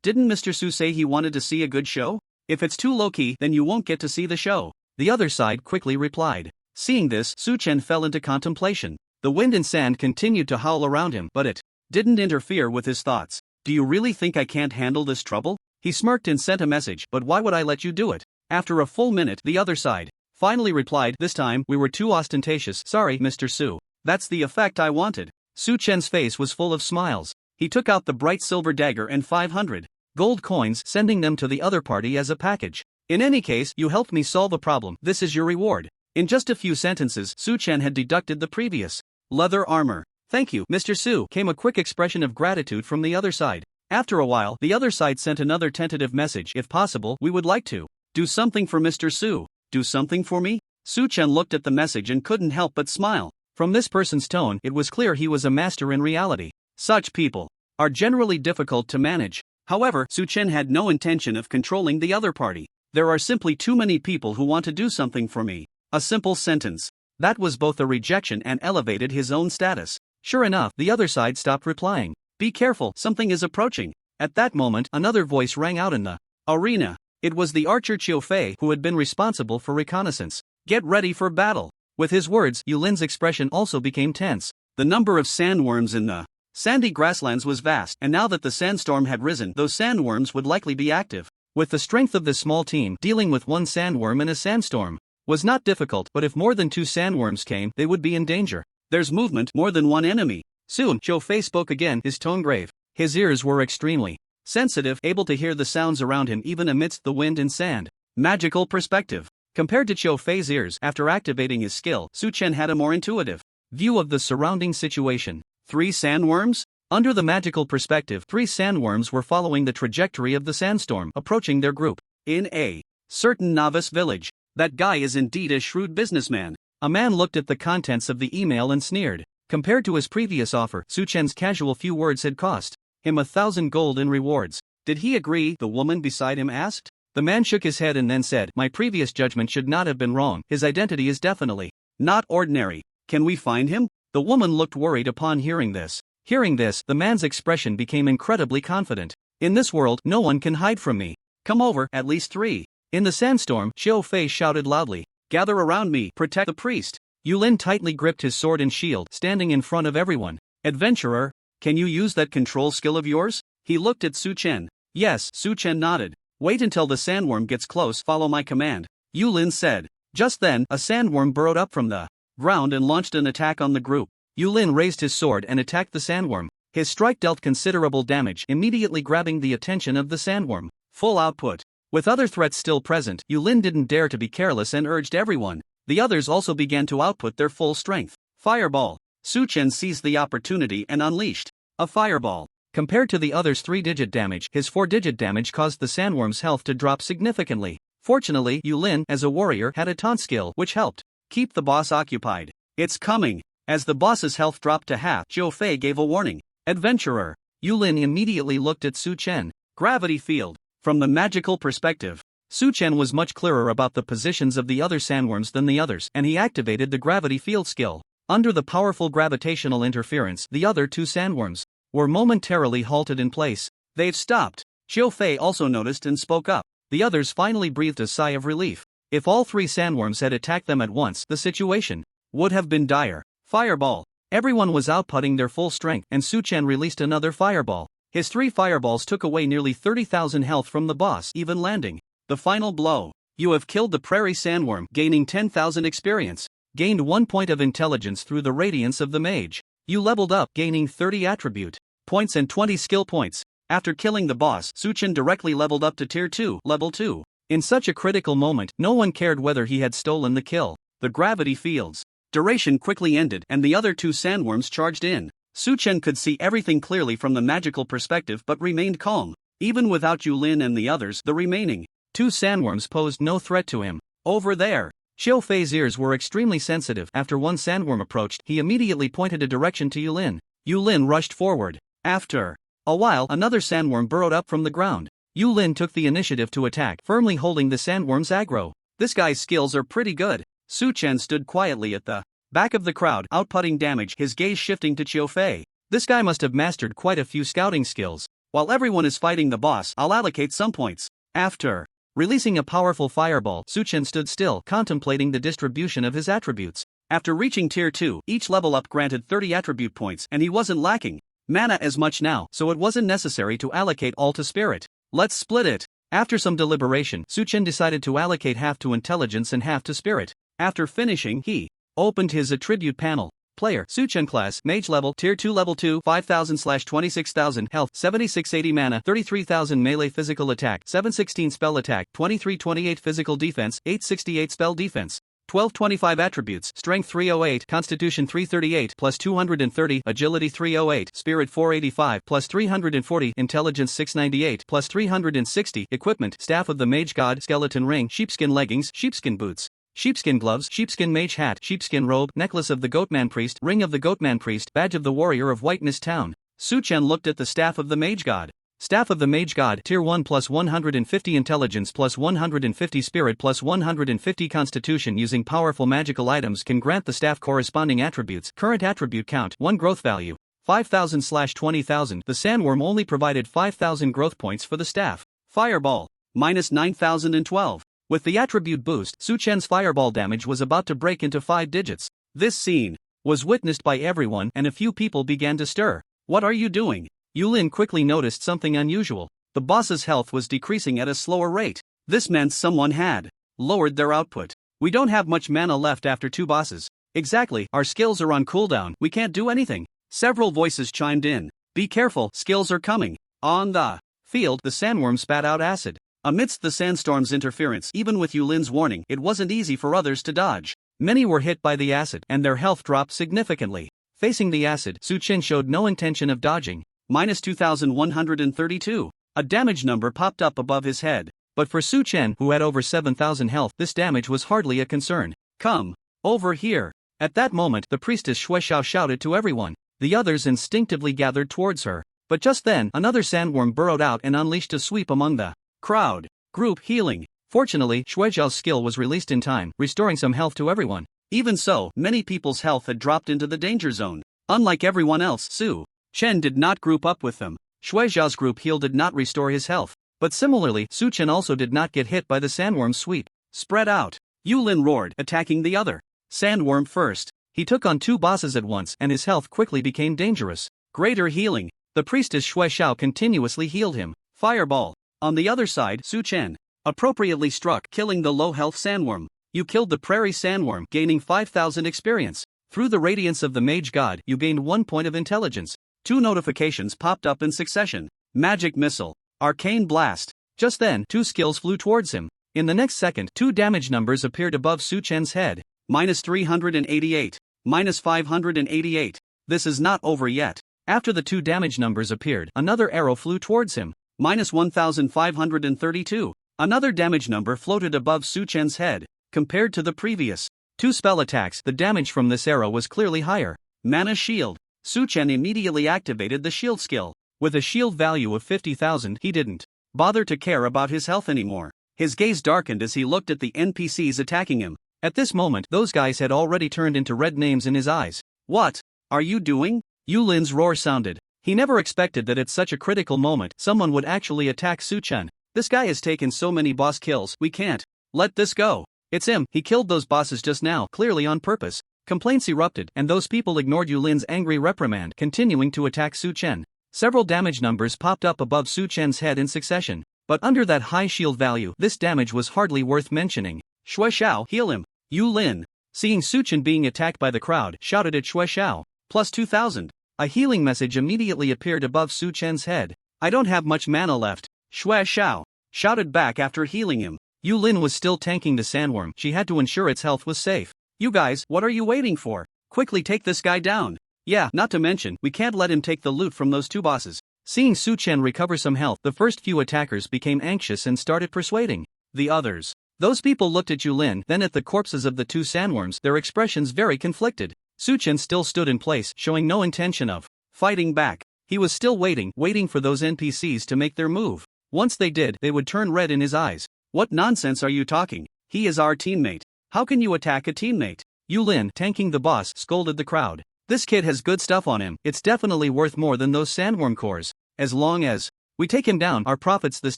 Didn't Mr. Su say he wanted to see a good show? If it's too low-key, then you won't get to see the show. The other side quickly replied. Seeing this, Su Chen fell into contemplation. The wind and sand continued to howl around him, but it didn't interfere with his thoughts. Do you really think I can't handle this trouble? He smirked and sent a message, but why would I let you do it? After a full minute, the other side finally replied, this time, we were too ostentatious. Sorry, Mr. Su. That's the effect I wanted. Su Chen's face was full of smiles. He took out the bright silver dagger and 500 gold coins, sending them to the other party as a package. In any case, you helped me solve a problem. This is your reward. In just a few sentences, Su Chen had deducted the previous Leather armor. Thank you, Mr. Su, came a quick expression of gratitude from the other side. After a while, the other side sent another tentative message. If possible, we would like to do something for Mr. Su. Do something for me? Su-chen looked at the message and couldn't help but smile. From this person's tone, it was clear he was a master in reality. Such people are generally difficult to manage. However, Su-chen had no intention of controlling the other party. There are simply too many people who want to do something for me. A simple sentence. That was both a rejection and elevated his own status. Sure enough, the other side stopped replying. Be careful, something is approaching. At that moment, another voice rang out in the arena. It was the archer Chiu Fei who had been responsible for reconnaissance. Get ready for battle. With his words, Yulin's expression also became tense. The number of sandworms in the sandy grasslands was vast, and now that the sandstorm had risen, those sandworms would likely be active. With the strength of this small team, dealing with one sandworm in a sandstorm was not difficult, but if more than 2 sandworms came, they would be in danger. There's movement, more than one enemy. Soon, Chiu Fei spoke again, his tone grave. His ears were extremely sensitive, able to hear the sounds around him even amidst the wind and sand. Magical perspective. Compared to Chiu Fei's ears, after activating his skill, Su-chen had a more intuitive view of the surrounding situation. 3 sandworms? Under the magical perspective, 3 sandworms were following the trajectory of the sandstorm, approaching their group. In a certain novice village. That guy is indeed a shrewd businessman. A man looked at the contents of the email and sneered. Compared to his previous offer, Su-chen's casual few words had cost him 1,000 gold in rewards. Did he agree? The woman beside him asked. The man shook his head and then said, my previous judgment should not have been wrong. His identity is definitely not ordinary. Can we find him? The woman looked worried upon hearing this. Hearing this, the man's expression became incredibly confident. In this world, no one can hide from me. Come over, at least 3. In the sandstorm, Chiu Fei shouted loudly. Gather around me, protect the priest. Yulin tightly gripped his sword and shield, standing in front of everyone. Adventurer, can you use that control skill of yours? He looked at Su-chen. Yes, Su-chen nodded. Wait until the sandworm gets close, follow my command. Yulin said. Just then, a sandworm burrowed up from the ground and launched an attack on the group. Yulin raised his sword and attacked the sandworm. His strike dealt considerable damage, immediately grabbing the attention of the sandworm. Full output. With other threats still present, Yulin didn't dare to be careless and urged everyone. The others also began to output their full strength. Fireball. Su-chen seized the opportunity and unleashed a fireball. Compared to the other's 3-digit damage, his 4-digit damage caused the sandworm's health to drop significantly. Fortunately, Yulin, as a warrior, had a taunt skill which helped keep the boss occupied. It's coming. As the boss's health dropped to half, Chiu Fei gave a warning. Adventurer. Yulin immediately looked at Su-chen. Gravity field. From the magical perspective, Su-chen was much clearer about the positions of the other sandworms than the others, and he activated the gravity field skill. Under the powerful gravitational interference, the other 2 sandworms were momentarily halted in place. They've stopped. Chiu Fei also noticed and spoke up. The others finally breathed a sigh of relief. If all 3 sandworms had attacked them at once, the situation would have been dire. Fireball. Everyone was outputting their full strength, and Su-chen released another fireball. His 3 fireballs took away nearly 30,000 health from the boss, even landing the final blow. You have killed the prairie sandworm, gaining 10,000 experience. Gained 1 point of intelligence through the radiance of the mage. You leveled up, gaining 30 attribute points and 20 skill points. After killing the boss, Su-chen directly leveled up to Tier 2, Level 2. In such a critical moment, no one cared whether he had stolen the kill. The gravity field's duration quickly ended, and the other 2 sandworms charged in. Su-chen could see everything clearly from the magical perspective but remained calm. Even without Yulin and the others, the remaining 2 sandworms posed no threat to him. Over there. Chiu Fei's ears were extremely sensitive. After one sandworm approached, he immediately pointed a direction to Yulin. Yulin rushed forward. After a while, another sandworm burrowed up from the ground. Yulin took the initiative to attack, firmly holding the sandworm's aggro. This guy's skills are pretty good. Su-chen stood quietly at the back of the crowd, outputting damage, his gaze shifting to Chiu Fei. This guy must have mastered quite a few scouting skills. While everyone is fighting the boss, I'll allocate some points. After releasing a powerful fireball, Su-chen stood still, contemplating the distribution of his attributes. After reaching Tier 2, each level up granted 30 attribute points, and he wasn't lacking mana as much now, so it wasn't necessary to allocate all to spirit. Let's split it. After some deliberation, Su-chen decided to allocate half to intelligence and half to spirit. After finishing, he opened his attribute panel. Player, Su-chen class, Mage level, Tier 2 level 2, 5,000/26,000 health, 7680 mana, 33,000 melee physical attack, 716 spell attack, 2328 physical defense, 868 spell defense. 1225 attributes: Strength 308, Constitution 338 plus 230, Agility 308, Spirit 485 plus 340, Intelligence 698 plus 360. Equipment: Staff of the Mage God, Skeleton Ring, Sheepskin Leggings, Sheepskin Boots, Sheepskin Gloves, Sheepskin Mage Hat, Sheepskin Robe, Necklace of the Goatman Priest, Ring of the Goatman Priest, Badge of the Warrior of Whiteness Town. Su Chen looked at the Staff of the Mage God. Staff of the Mage God, Tier 1 plus 150 Intelligence plus 150 Spirit plus 150 Constitution. Using powerful magical items can grant the staff corresponding attributes. Current attribute count: 1 growth value, 5,000/20,000. The sandworm only provided 5,000 growth points for the staff. Fireball, minus 9,012. With the attribute boost, Su Chen's fireball damage was about to break into 5 digits. This scene was witnessed by everyone, and a few people began to stir. What are you doing? Yulin quickly noticed something unusual. The boss's health was decreasing at a slower rate. This meant someone had lowered their output. We don't have much mana left after 2 bosses. Exactly, our skills are on cooldown, we can't do anything. Several voices chimed in. Be careful, skills are coming. On the field, the sandworm spat out acid. Amidst the sandstorm's interference, even with Yulin's warning, it wasn't easy for others to dodge. Many were hit by the acid, and their health dropped significantly. Facing the acid, Su Chen showed no intention of dodging. Minus 2,132. A damage number popped up above his head. But for Su Chen, who had over 7,000 health, this damage was hardly a concern. Come over here. At that moment, the priestess Shui Xiao shouted to everyone. The others instinctively gathered towards her. But just then, another sandworm burrowed out and unleashed a sweep among the crowd. Group healing. Fortunately, Shui Xiao's skill was released in time, restoring some health to everyone. Even so, many people's health had dropped into the danger zone. Unlike everyone else, Su Chen did not group up with them. Shui Xiao's group heal did not restore his health. But similarly, Su Chen also did not get hit by the sandworm's sweep. Spread out. Yulin roared, attacking the other sandworm first. He took on 2 bosses at once, and his health quickly became dangerous. Greater healing. The priestess Shui Xiao continuously healed him. Fireball. On the other side, Su Chen appropriately struck, killing the low-health sandworm. You killed the prairie sandworm, gaining 5,000 experience. Through the radiance of the Mage God, you gained 1 point of intelligence. 2 notifications popped up in succession. Magic Missile. Arcane Blast. Just then, 2 skills flew towards him. In the next second, 2 damage numbers appeared above Su Chen's head. Minus 388. Minus 588. This is not over yet. After the 2 damage numbers appeared, another arrow flew towards him. Minus 1,532. Another damage number floated above Su Chen's head. Compared to the previous 2 spell attacks, the damage from this arrow was clearly higher. Mana Shield. Su Chen immediately activated the shield skill. With a shield value of 50,000, he didn't bother to care about his health anymore. His gaze darkened as he looked at the NPCs attacking him. At this moment, those guys had already turned into red names in his eyes. What are you doing? Yulin's roar sounded. He never expected that at such a critical moment, someone would actually attack Su Chen. This guy has taken so many boss kills, we can't let this go. It's him, he killed those bosses just now, clearly on purpose. Complaints erupted, and those people ignored Yulin's angry reprimand, continuing to attack Su Chen. Several damage numbers popped up above Su Chen's head in succession. But under that high shield value, this damage was hardly worth mentioning. Shui Xiao, heal him. Yulin, seeing Su Chen being attacked by the crowd, shouted at Shui Xiao. Plus 2,000. A healing message immediately appeared above Su Chen's head. I don't have much mana left. Shui Xiao shouted back after healing him. Yulin was still tanking the sandworm. She had to ensure its health was safe. You guys, what are you waiting for? Quickly take this guy down. Yeah, not to mention, we can't let him take the loot from those 2 bosses. Seeing Su Chen recover some health, the first few attackers became anxious and started persuading the others. Those people looked at Yulin, then at the corpses of the 2 sandworms, their expressions very conflicted. Su Chen still stood in place, showing no intention of fighting back. He was still waiting for those NPCs to make their move. Once they did, they would turn red in his eyes. What nonsense are you talking? He is our teammate. How can you attack a teammate? Yulin, tanking the boss, scolded the crowd. This kid has good stuff on him, it's definitely worth more than those sandworm cores. As long as we take him down, our profits this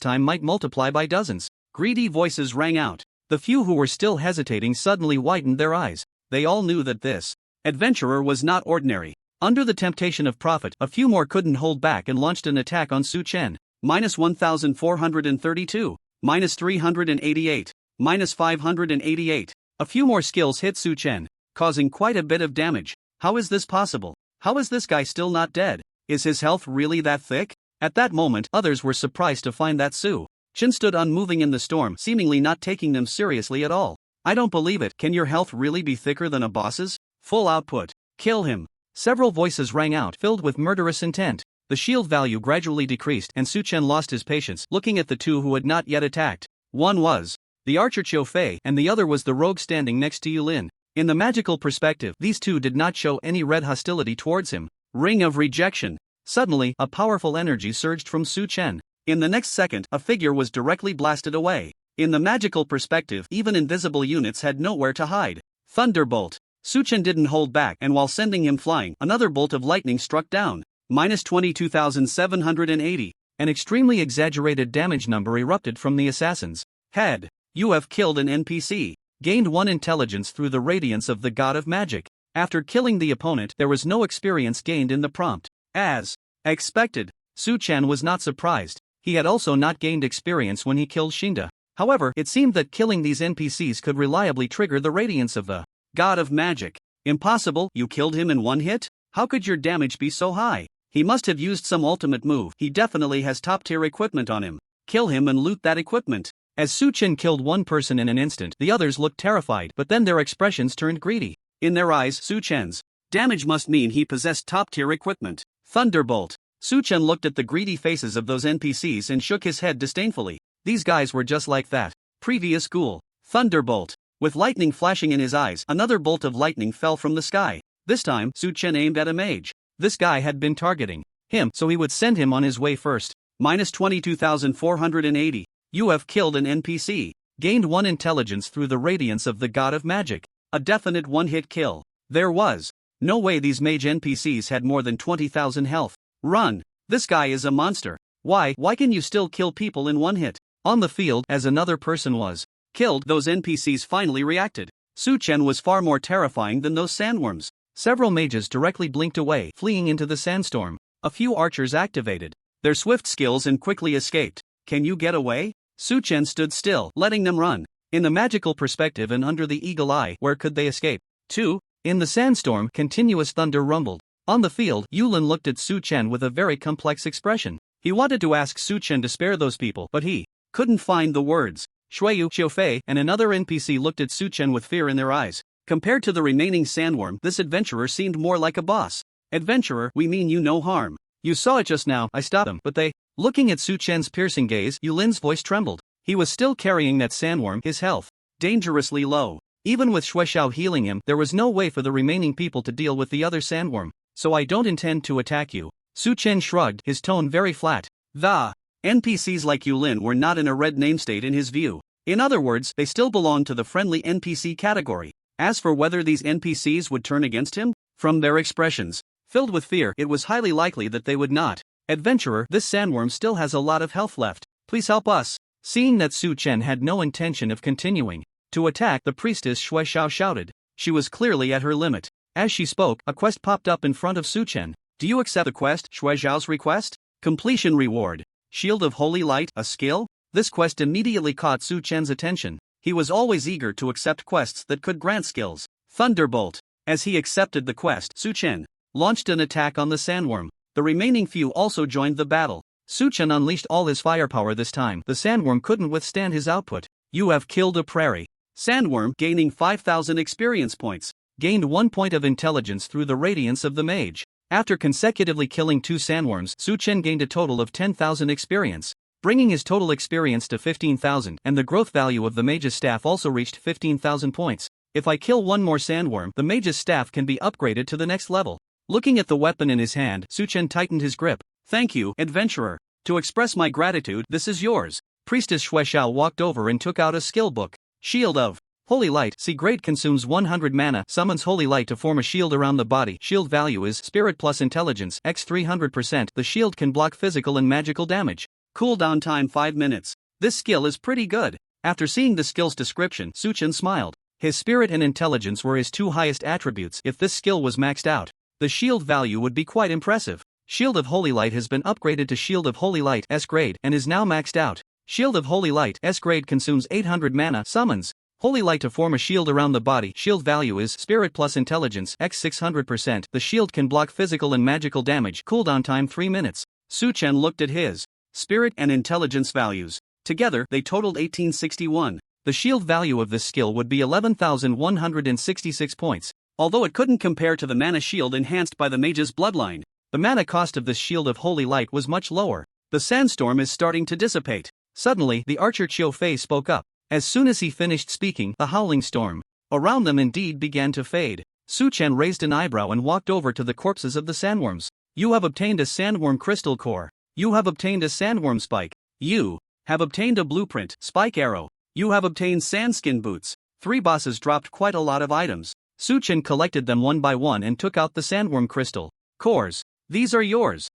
time might multiply by dozens. Greedy voices rang out. The few who were still hesitating suddenly widened their eyes. They all knew that this adventurer was not ordinary. Under the temptation of profit, a few more couldn't hold back and launched an attack on Su Chen. Minus 1,432. Minus 388. Minus 588. A few more skills hit Su Chen, causing quite a bit of damage. How is this possible? How is this guy still not dead? Is his health really that thick? At that moment, others were surprised to find that Su Chen stood unmoving in the storm, seemingly not taking them seriously at all. I don't believe it. Can your health really be thicker than a boss's? Full output. Kill him. Several voices rang out, filled with murderous intent. The shield value gradually decreased and Su Chen lost his patience, looking at the two who had not yet attacked. One was the archer Qiu Fei and the other was the rogue standing next to Yulin. In the magical perspective, these two did not show any red hostility towards him. Ring of rejection. Suddenly, a powerful energy surged from Su Chen. In the next second, a figure was directly blasted away. In the magical perspective, even invisible units had nowhere to hide. Thunderbolt. Su Chen didn't hold back, and while sending him flying, another bolt of lightning struck down. Minus 22,780. An extremely exaggerated damage number erupted from the assassin's head. You have killed an NPC. Gained 1 intelligence through the radiance of the god of magic. After killing the opponent, there was no experience gained in the prompt. As expected, Su Chen was not surprised. He had also not gained experience when he killed Shinda. However, it seemed that killing these NPCs could reliably trigger the radiance of the god of magic. Impossible, you killed him in 1 hit? How could your damage be so high? He must have used some ultimate move. He definitely has top-tier equipment on him. Kill him and loot that equipment. As Su Chen killed one person in an instant, the others looked terrified, but then their expressions turned greedy. In their eyes, Su Chen's damage must mean he possessed top-tier equipment. Thunderbolt. Su Chen looked at the greedy faces of those NPCs and shook his head disdainfully. These guys were just like that previous ghoul. Thunderbolt. With lightning flashing in his eyes, another bolt of lightning fell from the sky. This time, Su Chen aimed at a mage. This guy had been targeting him, so he would send him on his way first. Minus 22,480. You have killed an NPC. Gained 1 intelligence through the radiance of the god of magic. A definite 1-hit kill. There was no way these mage NPCs had more than 20,000 health. Run. This guy is a monster. Why can you still kill people in 1 hit? On the field, as another person was killed, those NPCs finally reacted. Su Chen was far more terrifying than those sandworms. Several mages directly blinked away, fleeing into the sandstorm. A few archers activated their swift skills and quickly escaped. Can you get away? Su Chen stood still, letting them run. In the magical perspective and under the eagle eye, where could they escape? 2. In the sandstorm, continuous thunder rumbled. On the field, Yulin looked at Su Chen with a very complex expression. He wanted to ask Su Chen to spare those people, but he couldn't find the words. Shuiyu, Qiu Fei, and another NPC looked at Su Chen with fear in their eyes. Compared to the remaining sandworm, this adventurer seemed more like a boss. Adventurer, we mean you no harm. You saw it just now, I stopped them, but they. Looking at Su Chen's piercing gaze, Yulin's voice trembled. He was still carrying that sandworm, his health dangerously low. Even with Shueshao healing him, there was no way for the remaining people to deal with the other sandworm. So I don't intend to attack you. Su Chen shrugged, his tone very flat. The NPCs like Yulin were not in a red namestate in his view. In other words, they still belonged to the friendly NPC category. As for whether these NPCs would turn against him, from their expressions, filled with fear, it was highly likely that they would not. Adventurer, this sandworm still has a lot of health left. Please help us. Seeing that Su Chen had no intention of continuing to attack, the priestess Shueshao shouted. She was clearly at her limit. As she spoke, a quest popped up in front of Su Chen. Do you accept the quest, Shueshao's request? Completion reward. Shield of Holy Light, a skill? This quest immediately caught Su Chen's attention. He was always eager to accept quests that could grant skills. Thunderbolt. As he accepted the quest, Su Chen launched an attack on the sandworm. The remaining few also joined the battle. Su Chen unleashed all his firepower this time. The sandworm couldn't withstand his output. You have killed a prairie sandworm, gaining 5,000 experience points. Gained 1 point of intelligence through the radiance of the mage. After consecutively killing 2 sandworms, Su Chen gained a total of 10,000 experience, bringing his total experience to 15,000, and the growth value of the mage's staff also reached 15,000 points. If I kill 1 more sandworm, the mage's staff can be upgraded to the next level. Looking at the weapon in his hand, Su Chen tightened his grip. Thank you, adventurer. To express my gratitude, this is yours. Priestess Shueshao walked over and took out a skill book. Shield of Holy Light. See, Great consumes 100 mana, summons Holy Light to form a shield around the body. Shield value is Spirit plus Intelligence, x 300%. The shield can block physical and magical damage. Cooldown time 5 minutes. This skill is pretty good. After seeing the skill's description, Su Chen smiled. His spirit and intelligence were his 2 highest attributes. If this skill was maxed out, the shield value would be quite impressive. Shield of Holy Light has been upgraded to Shield of Holy Light S grade and is now maxed out. Shield of Holy Light S grade consumes 800 mana, summons Holy Light to form a shield around the body. Shield value is Spirit plus Intelligence x 600%. The shield can block physical and magical damage. Cooldown time 3 minutes. Su Chen looked at his spirit and intelligence values. Together, they totaled 1861. the shield value of this skill would be 11,166 points. Although it couldn't compare to the mana shield enhanced by the mage's bloodline, the mana cost of this shield of holy light was much lower. The sandstorm is starting to dissipate. Suddenly, the archer Chiu Fei spoke up. As soon as he finished speaking, the howling storm around them indeed began to fade. Su Chen raised an eyebrow and walked over to the corpses of the sandworms. You have obtained a sandworm crystal core. You have obtained a sandworm spike. You have obtained a blueprint spike arrow. You have obtained sandskin boots. 3 bosses dropped quite a lot of items. Su Chen collected them one by one and took out the sandworm crystal cores. These are yours.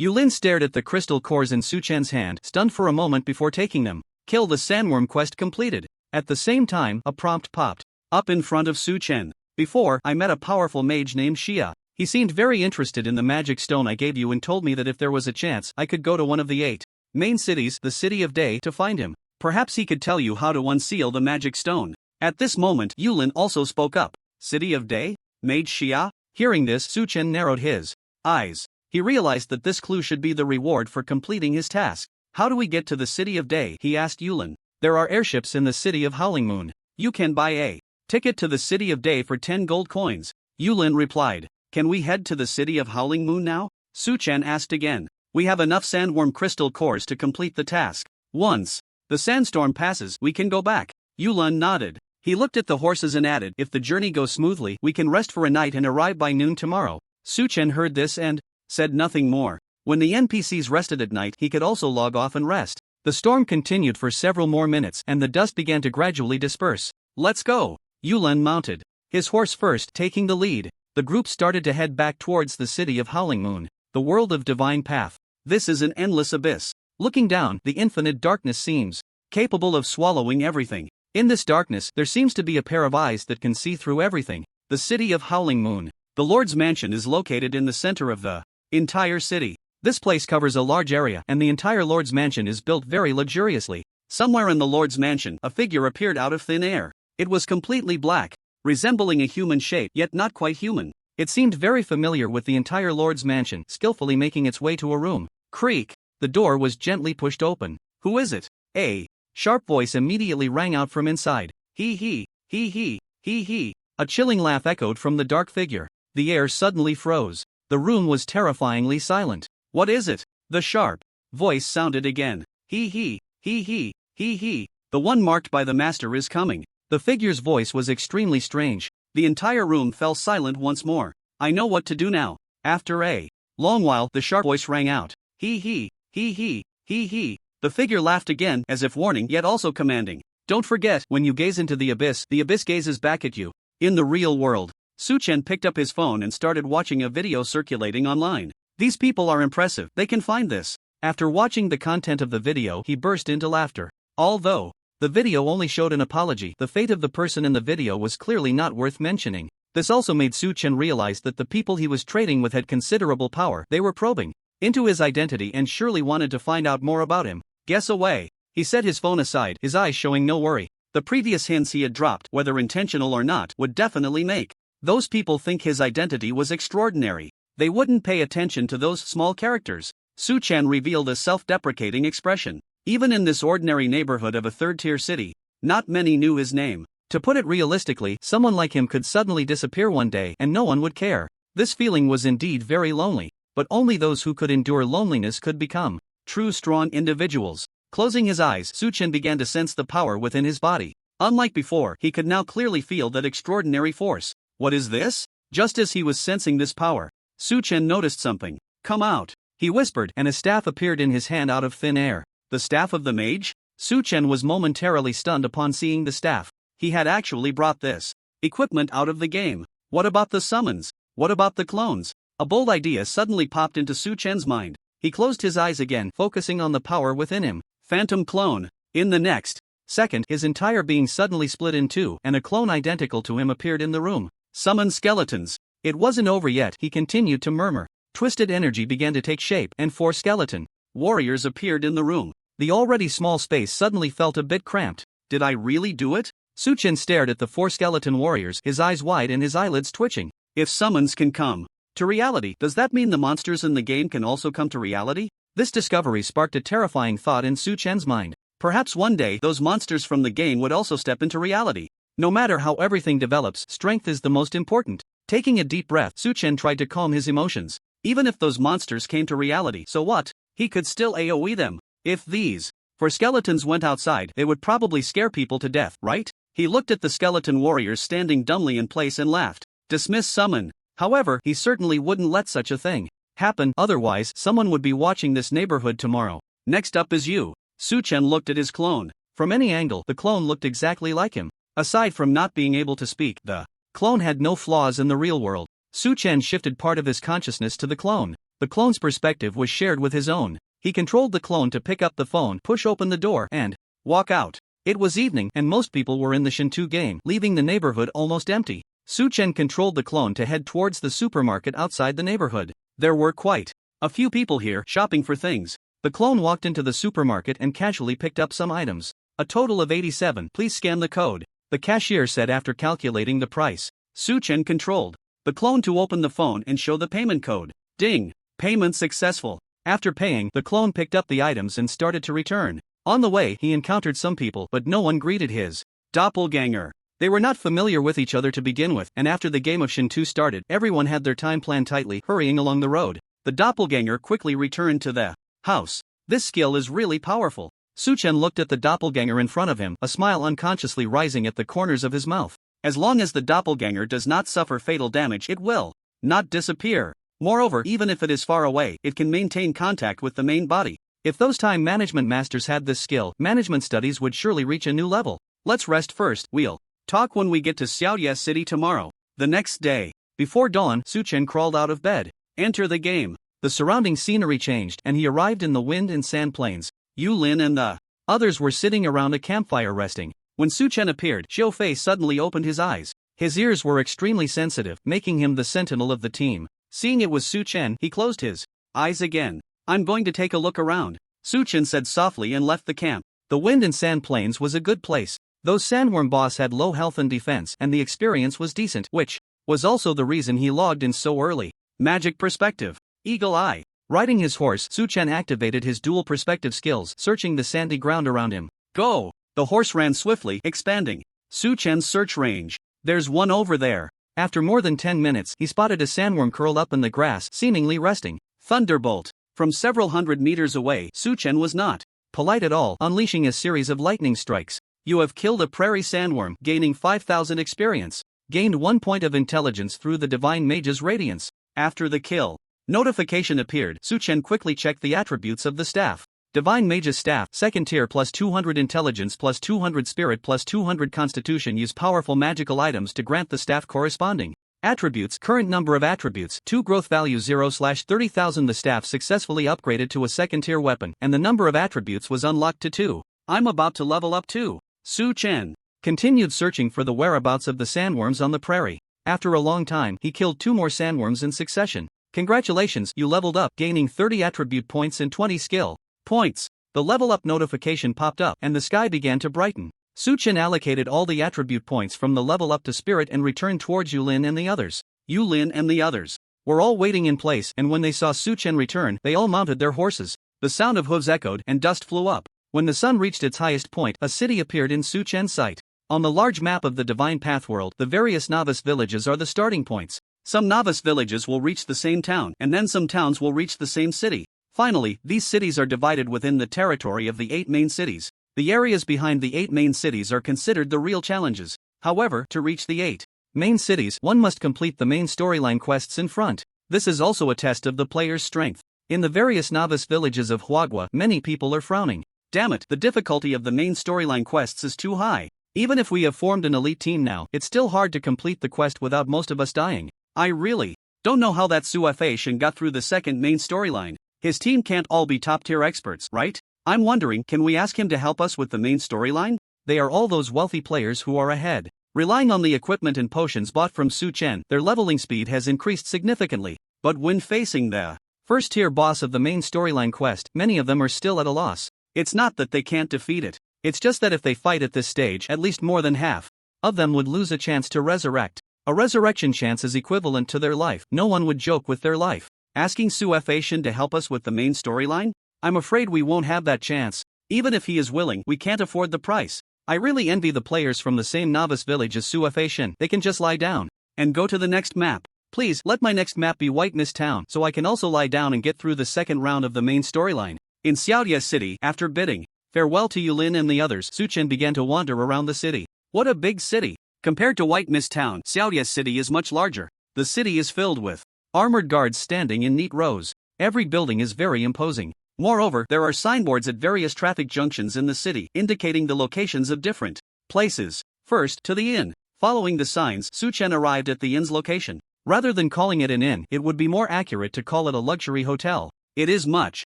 Yulin stared at the crystal cores in Su Chen's hand, stunned for a moment before taking them. Kill the sandworm quest completed. At the same time, a prompt popped up in front of Su Chen. Before, I met a powerful mage named Xia. He seemed very interested in the magic stone I gave you and told me that if there was a chance, I could go to one of the 8 main cities, the City of Day, to find him. Perhaps he could tell you how to unseal the magic stone. At this moment, Yulin also spoke up. City of Day? Mage Xia? Hearing this, Su Chen narrowed his eyes. He realized that this clue should be the reward for completing his task. How do we get to the City of Day? He asked Yulin. There are airships in the City of Howling Moon. You can buy a ticket to the City of Day for 10 gold coins. Yulin replied. Can we head to the City of Howling Moon now? Su Chen asked again. We have enough sandworm crystal cores to complete the task. Once the sandstorm passes, we can go back. Yulin nodded. He looked at the horses and added, if the journey goes smoothly, we can rest for a night and arrive by noon tomorrow. Su Chen heard this and said nothing more. When the NPCs rested at night, he could also log off and rest. The storm continued for several more minutes and the dust began to gradually disperse. Let's go. Yulin mounted his horse first, taking the lead. The group started to head back towards the City of Howling Moon, the world of divine path. This is an endless abyss. Looking down, the infinite darkness seems capable of swallowing everything. In this darkness, there seems to be a pair of eyes that can see through everything. The City of Howling Moon. The Lord's Mansion is located in the center of the entire city. This place covers a large area and the entire Lord's Mansion is built very luxuriously. Somewhere in the Lord's Mansion, a figure appeared out of thin air. It was completely black, resembling a human shape yet not quite human. It seemed very familiar with the entire Lord's Mansion, skillfully making its way to a room. Creak. The door was gently pushed open. Who is it? A sharp voice immediately rang out from inside. Hee hee, hee hee, hee hee. A chilling laugh echoed from the dark figure. The air suddenly froze. The room was terrifyingly silent. What is it? The sharp voice sounded again. Hee hee, hee hee, hee hee. The one marked by the master is coming. The figure's voice was extremely strange. The entire room fell silent once more. I know what to do now. After a long while, the sharp voice rang out. Hee hee, hee hee, hee hee. The figure laughed again, as if warning yet also commanding. Don't forget, when you gaze into the abyss gazes back at you. In the real world. Su Chen picked up his phone and started watching a video circulating online. These people are impressive, they can find this. After watching the content of the video, he burst into laughter. Although the video only showed an apology, the fate of the person in the video was clearly not worth mentioning. This also made Su Chen realize that the people he was trading with had considerable power. They were probing into his identity and surely wanted to find out more about him. Guess away. He set his phone aside, his eyes showing no worry. The previous hints he had dropped, whether intentional or not, would definitely make those people think his identity was extraordinary. They wouldn't pay attention to those small characters. Su Chen revealed a self-deprecating expression. Even in this ordinary neighborhood of a third-tier city, not many knew his name. To put it realistically, someone like him could suddenly disappear one day and no one would care. This feeling was indeed very lonely, but only those who could endure loneliness could become true strong individuals. Closing his eyes, Su Chen began to sense the power within his body. Unlike before, he could now clearly feel that extraordinary force. What is this? Just as he was sensing this power, Su Chen noticed something. Come out, he whispered, and a staff appeared in his hand out of thin air. The staff of the mage? Su Chen was momentarily stunned upon seeing the staff. He had actually brought this equipment out of the game. What about the summons? What about the clones? A bold idea suddenly popped into Su Chen's mind. He closed his eyes again, focusing on the power within him. Phantom clone. In the next second, his entire being suddenly split in two, and a clone identical to him appeared in the room. Summon skeletons. It wasn't over yet, he continued to murmur. Twisted energy began to take shape, and 4 skeleton warriors appeared in the room. The already small space suddenly felt a bit cramped. Did I really do it? Su Chen stared at the 4 skeleton warriors, his eyes wide and his eyelids twitching. If summons can come to reality, does that mean the monsters in the game can also come to reality? This discovery sparked a terrifying thought in Su Chen's mind. Perhaps one day those monsters from the game would also step into reality. No matter how everything develops, strength is the most important. Taking a deep breath, Su-chen tried to calm his emotions. Even if those monsters came to reality, so what? He could still AoE them. If these for skeletons went outside, they would probably scare people to death, right? He looked at the skeleton warriors standing dumbly in place and laughed. Dismiss summon. However, he certainly wouldn't let such a thing happen, otherwise someone would be watching this neighborhood tomorrow. Next up is you. Su-chen looked at his clone. From any angle, the clone looked exactly like him. Aside from not being able to speak, the clone had no flaws in the real world. Su-chen shifted part of his consciousness to the clone. The clone's perspective was shared with his own. He controlled the clone to pick up the phone, push open the door, and walk out. It was evening, and most people were in the Shinto game, leaving the neighborhood almost empty. Su-chen controlled the clone to head towards the supermarket outside the neighborhood. There were quite a few people here, shopping for things. The clone walked into the supermarket and casually picked up some items. A total of 87. Please scan the code, the cashier said after calculating the price. Su-chen controlled the clone to open the phone and show the payment code. Ding! Payment successful. After paying, the clone picked up the items and started to return. On the way, he encountered some people, but no one greeted his doppelganger. They were not familiar with each other to begin with, and after the game of Shinto started, everyone had their time planned tightly, hurrying along the road. The doppelganger quickly returned to the house. This skill is really powerful. Su-chen looked at the doppelganger in front of him, a smile unconsciously rising at the corners of his mouth. As long as the doppelganger does not suffer fatal damage, it will not disappear. Moreover, even if it is far away, it can maintain contact with the main body. If those time management masters had this skill, management studies would surely reach a new level. Let's rest first, we'll talk when we get to Xiaoye City tomorrow. The next day, before dawn, Su-chen crawled out of bed. Enter the game. The surrounding scenery changed, and he arrived in the wind and sand plains. Yulin and the others were sitting around a campfire resting. When Su-chen appeared, Xiu Fei suddenly opened his eyes. His ears were extremely sensitive, making him the sentinel of the team. Seeing it was Su-chen, he closed his eyes again. I'm going to take a look around, Su-chen said softly and left the camp. The wind and sand plains was a good place. Those sandworm boss had low health and defense, and the experience was decent, which was also the reason he logged in so early. Magic perspective. Eagle eye. Riding his horse, Su-chen activated his dual perspective skills, searching the sandy ground around him. Go! The horse ran swiftly, expanding Su-chen's search range. There's one over there. After more than 10 minutes, he spotted a sandworm curled up in the grass, seemingly resting. Thunderbolt. From several hundred meters away, Su-chen was not polite at all, unleashing a series of lightning strikes. You have killed a prairie sandworm, gaining 5,000 experience. Gained 1 point of intelligence through the Divine Mage's radiance. After the kill, notification appeared. Su-chen quickly checked the attributes of the staff. Divine Mage's staff, second tier, plus 200 intelligence, plus 200 spirit, plus 200 constitution. Use powerful magical items to grant the staff corresponding attributes. Current number of attributes, 2. Growth value 0/30,000. The staff successfully upgraded to a second tier weapon, and the number of attributes was unlocked to 2. I'm about to level up too. Su-chen continued searching for the whereabouts of the sandworms on the prairie. After a long time, he killed 2 more sandworms in succession. Congratulations, you leveled up, gaining 30 attribute points and 20 skill points. The level up notification popped up, and the sky began to brighten. Su-chen allocated all the attribute points from the level up to spirit and returned towards Yulin and the others. Yulin and the others were all waiting in place, and when they saw Su-chen return, they all mounted their horses. The sound of hooves echoed, and dust flew up. When the sun reached its highest point, a city appeared in Su-chen's sight. On the large map of the Divine Path world, the various novice villages are the starting points. Some novice villages will reach the same town, and then some towns will reach the same city. Finally, these cities are divided within the territory of the 8 main cities. The areas behind the 8 main cities are considered the real challenges. However, to reach the 8 main cities, one must complete the main storyline quests in front. This is also a test of the player's strength. In the various novice villages of Huagua, many people are frowning. Damn it, the difficulty of the main storyline quests is too high. Even if we have formed an elite team now, it's still hard to complete the quest without most of us dying. I really don't know how that Su Fei Shen got through the second main storyline. His team can't all be top-tier experts, right? I'm wondering, can we ask him to help us with the main storyline? They are all those wealthy players who are ahead. Relying on the equipment and potions bought from Su-chen, their leveling speed has increased significantly. But when facing the first-tier boss of the main storyline quest, many of them are still at a loss. It's not that they can't defeat it. It's just that if they fight at this stage, at least more than half of them would lose a chance to resurrect. A resurrection chance is equivalent to their life. No one would joke with their life. Asking Su Fei Shen to help us with the main storyline? I'm afraid we won't have that chance. Even if he is willing, we can't afford the price. I really envy the players from the same novice village as Su Shin. They can just lie down and go to the next map. Please, let my next map be White Mist Town so I can also lie down and get through the second round of the main storyline. In Xiaodia City, after bidding farewell to Yulin and the others, Su Chen began to wander around the city. What a big city! Compared to White Mist Town, Xiaodia City is much larger. The city is filled with armored guards standing in neat rows. Every building is very imposing. Moreover, there are signboards at various traffic junctions in the city indicating the locations of different places. First, to the inn. Following the signs, Su Chen arrived at the inn's location. Rather than calling it an inn, it would be more accurate to call it a luxury hotel. It is much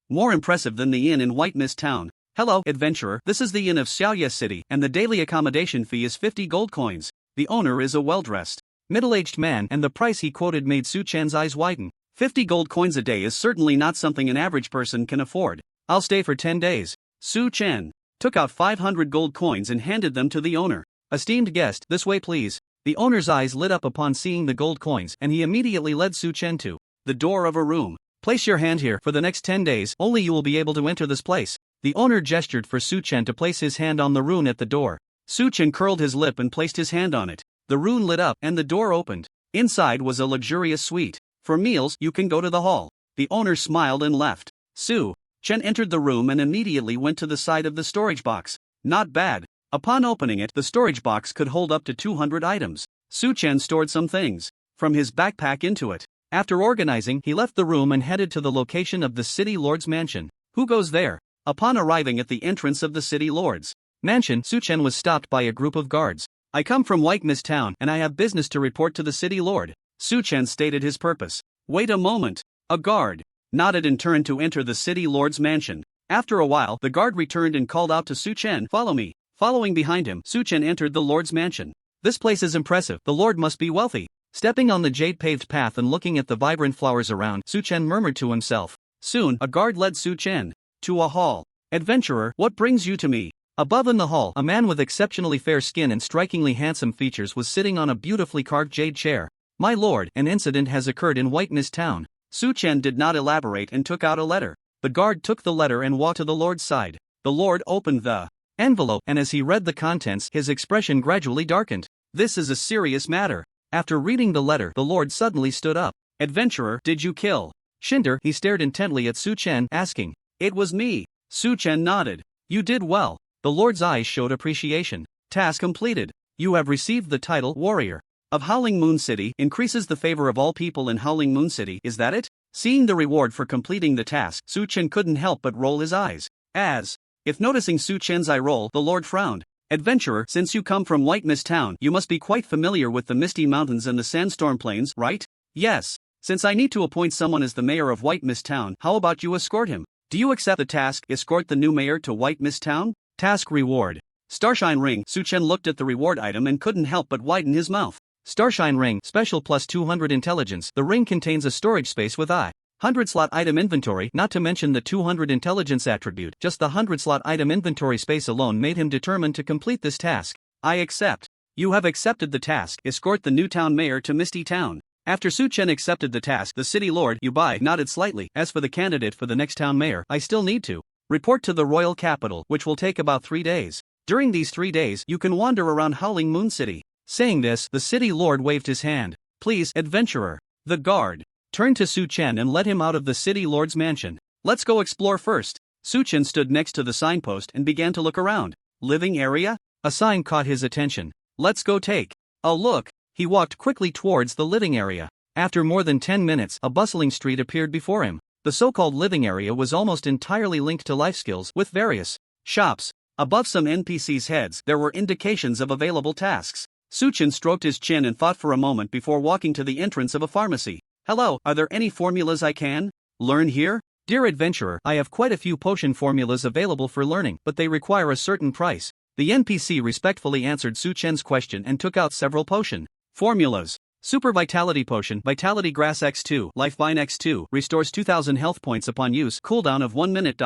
more impressive than the inn in White Mist Town. Hello, adventurer, this is the inn of Xiaoya City, and the daily accommodation fee is 50 gold coins. The owner is a well-dressed, middle-aged man, and the price he quoted made Su Chen's eyes widen. 50 gold coins a day is certainly not something an average person can afford. I'll stay for 10 days. Su Chen took out 500 gold coins and handed them to the owner. Esteemed guest, this way please. The owner's eyes lit up upon seeing the gold coins, and he immediately led Su Chen to the door of a room. Place your hand here. For the next 10 days, only you will be able to enter this place. The owner gestured for Su Chen to place his hand on the rune at the door. Su Chen curled his lip and placed his hand on it. The rune lit up, and the door opened. Inside was a luxurious suite. For meals, you can go to the hall. The owner smiled and left. Su Chen entered the room and immediately went to the side of the storage box. Not bad. Upon opening it, the storage box could hold up to 200 items. Su Chen stored some things from his backpack into it. After organizing, he left the room and headed to the location of the city lord's mansion. Who goes there? Upon arriving at the entrance of the city lord's mansion, Su Chen was stopped by a group of guards. I come from White Mist Town and I have business to report to the city lord. Su Chen stated his purpose. Wait a moment. A guard nodded and turned to enter the city lord's mansion. After a while, the guard returned and called out to Su Chen, "Follow me." Following behind him, Su Chen entered the lord's mansion. This place is impressive. The lord must be wealthy. Stepping on the jade-paved path and looking at the vibrant flowers around, Su Chen murmured to himself. Soon, a guard led Su Chen to a hall. Adventurer, what brings you to me? Above in the hall, a man with exceptionally fair skin and strikingly handsome features was sitting on a beautifully carved jade chair. My lord, an incident has occurred in White Mist Town. Su Chen did not elaborate and took out a letter. The guard took the letter and walked to the lord's side. The lord opened the envelope, and as he read the contents, his expression gradually darkened. This is a serious matter. After reading the letter, the lord suddenly stood up. Adventurer, did you kill Shinder? He stared intently at Su Chen, asking. It was me. Su Chen nodded. You did well. The lord's eyes showed appreciation. Task completed. You have received the title Warrior of Howling Moon City, increases the favor of all people in Howling Moon City. Is that it? Seeing the reward for completing the task, Su Chen couldn't help but roll his eyes. As if noticing Su Chen's eye roll, the lord frowned. Adventurer, since you come from White Mist Town, you must be quite familiar with the Misty Mountains and the Sandstorm Plains, right? Yes. Since I need to appoint someone as the mayor of White Mist Town, how about you escort him? Do you accept the task? Escort the new mayor to White Mist Town? Task reward. Starshine Ring. Su Chen looked at the reward item and couldn't help but widen his mouth. Starshine Ring, special plus 200 intelligence. The ring contains a storage space with 100 slot item inventory, not to mention the 200 intelligence attribute. Just the 100 slot item inventory space alone made him determined to complete this task. I accept. You have accepted the task. Escort the new town mayor to Misty Town. After Su Chen accepted the task, the city lord, Yubai, nodded slightly. As for the candidate for the next town mayor, I still need to report to the royal capital, which will take about 3 days. During these 3 days, you can wander around Howling Moon City. Saying this, the city lord waved his hand. Please, adventurer. The guard turned to Su Chen and led him out of the city lord's mansion. Let's go explore first. Su Chen stood next to the signpost and began to look around. Living area? A sign caught his attention. Let's go take a look. He walked quickly towards the living area. After more than 10 minutes, a bustling street appeared before him. The so-called living area was almost entirely linked to life skills, with various shops. Above some NPCs' heads, there were indications of available tasks. Su Chen stroked his chin and thought for a moment before walking to the entrance of a pharmacy. Hello, are there any formulas I can learn here? Dear adventurer, I have quite a few potion formulas available for learning, but they require a certain price. The NPC respectfully answered Su Chen's question and took out several potion formulas. Super Vitality Potion, Vitality Grass X2, Life Vine X2, restores 2000 health points upon use, cooldown of 1 minute.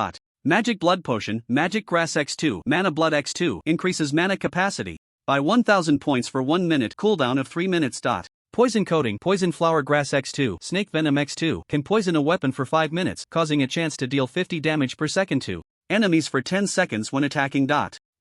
Magic Blood Potion, Magic Grass X2, Mana Blood X2, increases mana capacity by 1000 points for 1 minute, cooldown of 3 minutes. Poison Coating, Poison Flower Grass X2, Snake Venom X2, can poison a weapon for 5 minutes, causing a chance to deal 50 damage per second. Enemies for 10 seconds when attacking.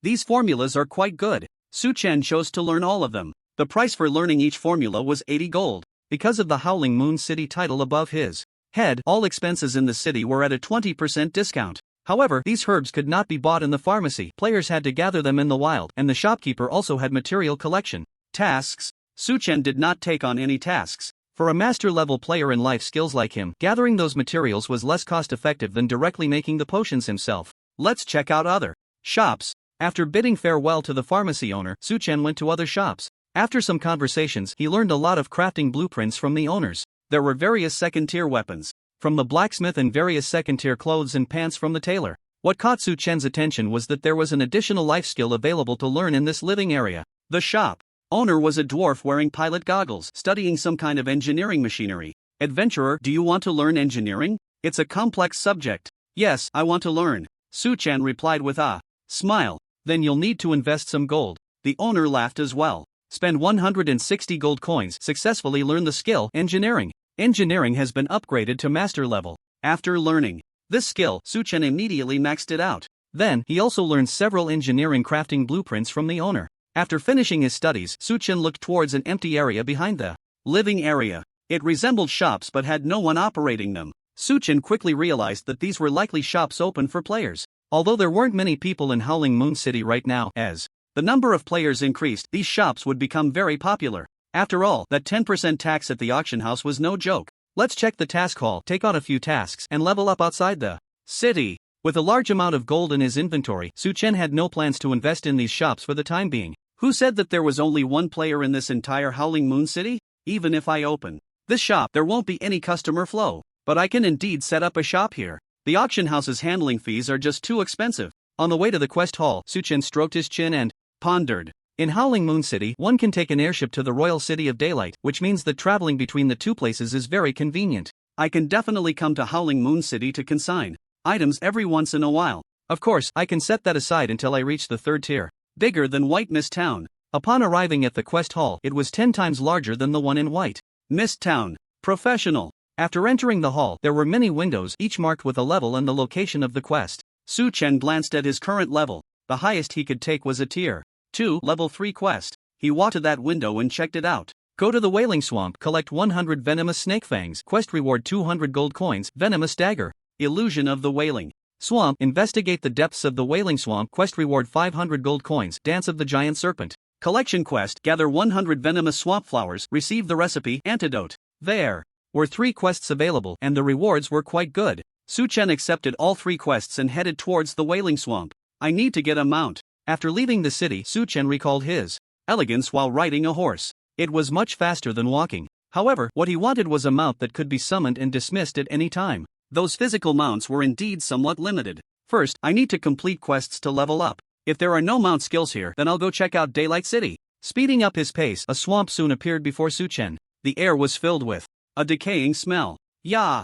These formulas are quite good. Su-Chen chose to learn all of them. The price for learning each formula was 80 gold. Because of the Howling Moon City title above his head, all expenses in the city were at a 20% discount. However, these herbs could not be bought in the pharmacy. Players had to gather them in the wild, and the shopkeeper also had material collection. Tasks. Su-Chen did not take on any tasks. For a master-level player in life skills like him, gathering those materials was less cost-effective than directly making the potions himself. Let's check out other shops. After bidding farewell to the pharmacy owner, Su-Chen went to other shops. After some conversations, he learned a lot of crafting blueprints from the owners. There were various second-tier weapons from the blacksmith and various second-tier clothes and pants from the tailor. What caught Su-Chen's attention was that there was an additional life skill available to learn in this living area. The shop owner was a dwarf wearing pilot goggles, studying some kind of engineering machinery. Adventurer, do you want to learn engineering? It's a complex subject. Yes, I want to learn. Su-Chen replied with a smile. Then you'll need to invest some gold. The owner laughed as well. Spend 160 gold coins, successfully learn the skill, engineering. Engineering has been upgraded to master level. After learning this skill, Su-Chen immediately maxed it out. Then, he also learned several engineering crafting blueprints from the owner. After finishing his studies, Su-Chen looked towards an empty area behind the living area. It resembled shops but had no one operating them. Su-Chen quickly realized that these were likely shops open for players. Although there weren't many people in Howling Moon City right now, as the number of players increased, these shops would become very popular. After all, that 10% tax at the auction house was no joke. Let's check the task hall, take on a few tasks, and level up outside the city. With a large amount of gold in his inventory, Su-Chen had no plans to invest in these shops for the time being. Who said that there was only one player in this entire Howling Moon City? Even if I open this shop, there won't be any customer flow. But I can indeed set up a shop here. The auction house's handling fees are just too expensive. On the way to the quest hall, Su-Chen stroked his chin and pondered. In Howling Moon City, one can take an airship to the Royal City of Daylight, which means that traveling between the two places is very convenient. I can definitely come to Howling Moon City to consign items every once in a while. Of course, I can set that aside until I reach the third tier. Bigger than White Mist Town. Upon arriving at the quest hall, it was 10 times larger than the one in White Mist Town. Professional. After entering the hall, there were many windows, each marked with a level and the location of the quest. Su-Chen glanced at his current level. The highest he could take was a tier 2, level 3 quest. He walked to that window and checked it out. Go to the Wailing Swamp, collect 100 venomous snake fangs, quest reward 200 gold coins, venomous dagger. Illusion of the Wailing Swamp, investigate the depths of the Wailing Swamp, quest reward 500 gold coins, dance of the giant serpent. Collection quest, gather 100 venomous swamp flowers, receive the recipe, antidote. There were 3 quests available, and the rewards were quite good. Su-Chen accepted all 3 quests and headed towards the Wailing Swamp. I need to get a mount. After leaving the city, Su-Chen recalled his elegance while riding a horse. It was much faster than walking. However, what he wanted was a mount that could be summoned and dismissed at any time. Those physical mounts were indeed somewhat limited. First, I need to complete quests to level up. If there are no mount skills here, then I'll go check out Daylight City. Speeding up his pace, a swamp soon appeared before Su-Chen. The air was filled with a decaying smell. Yeah.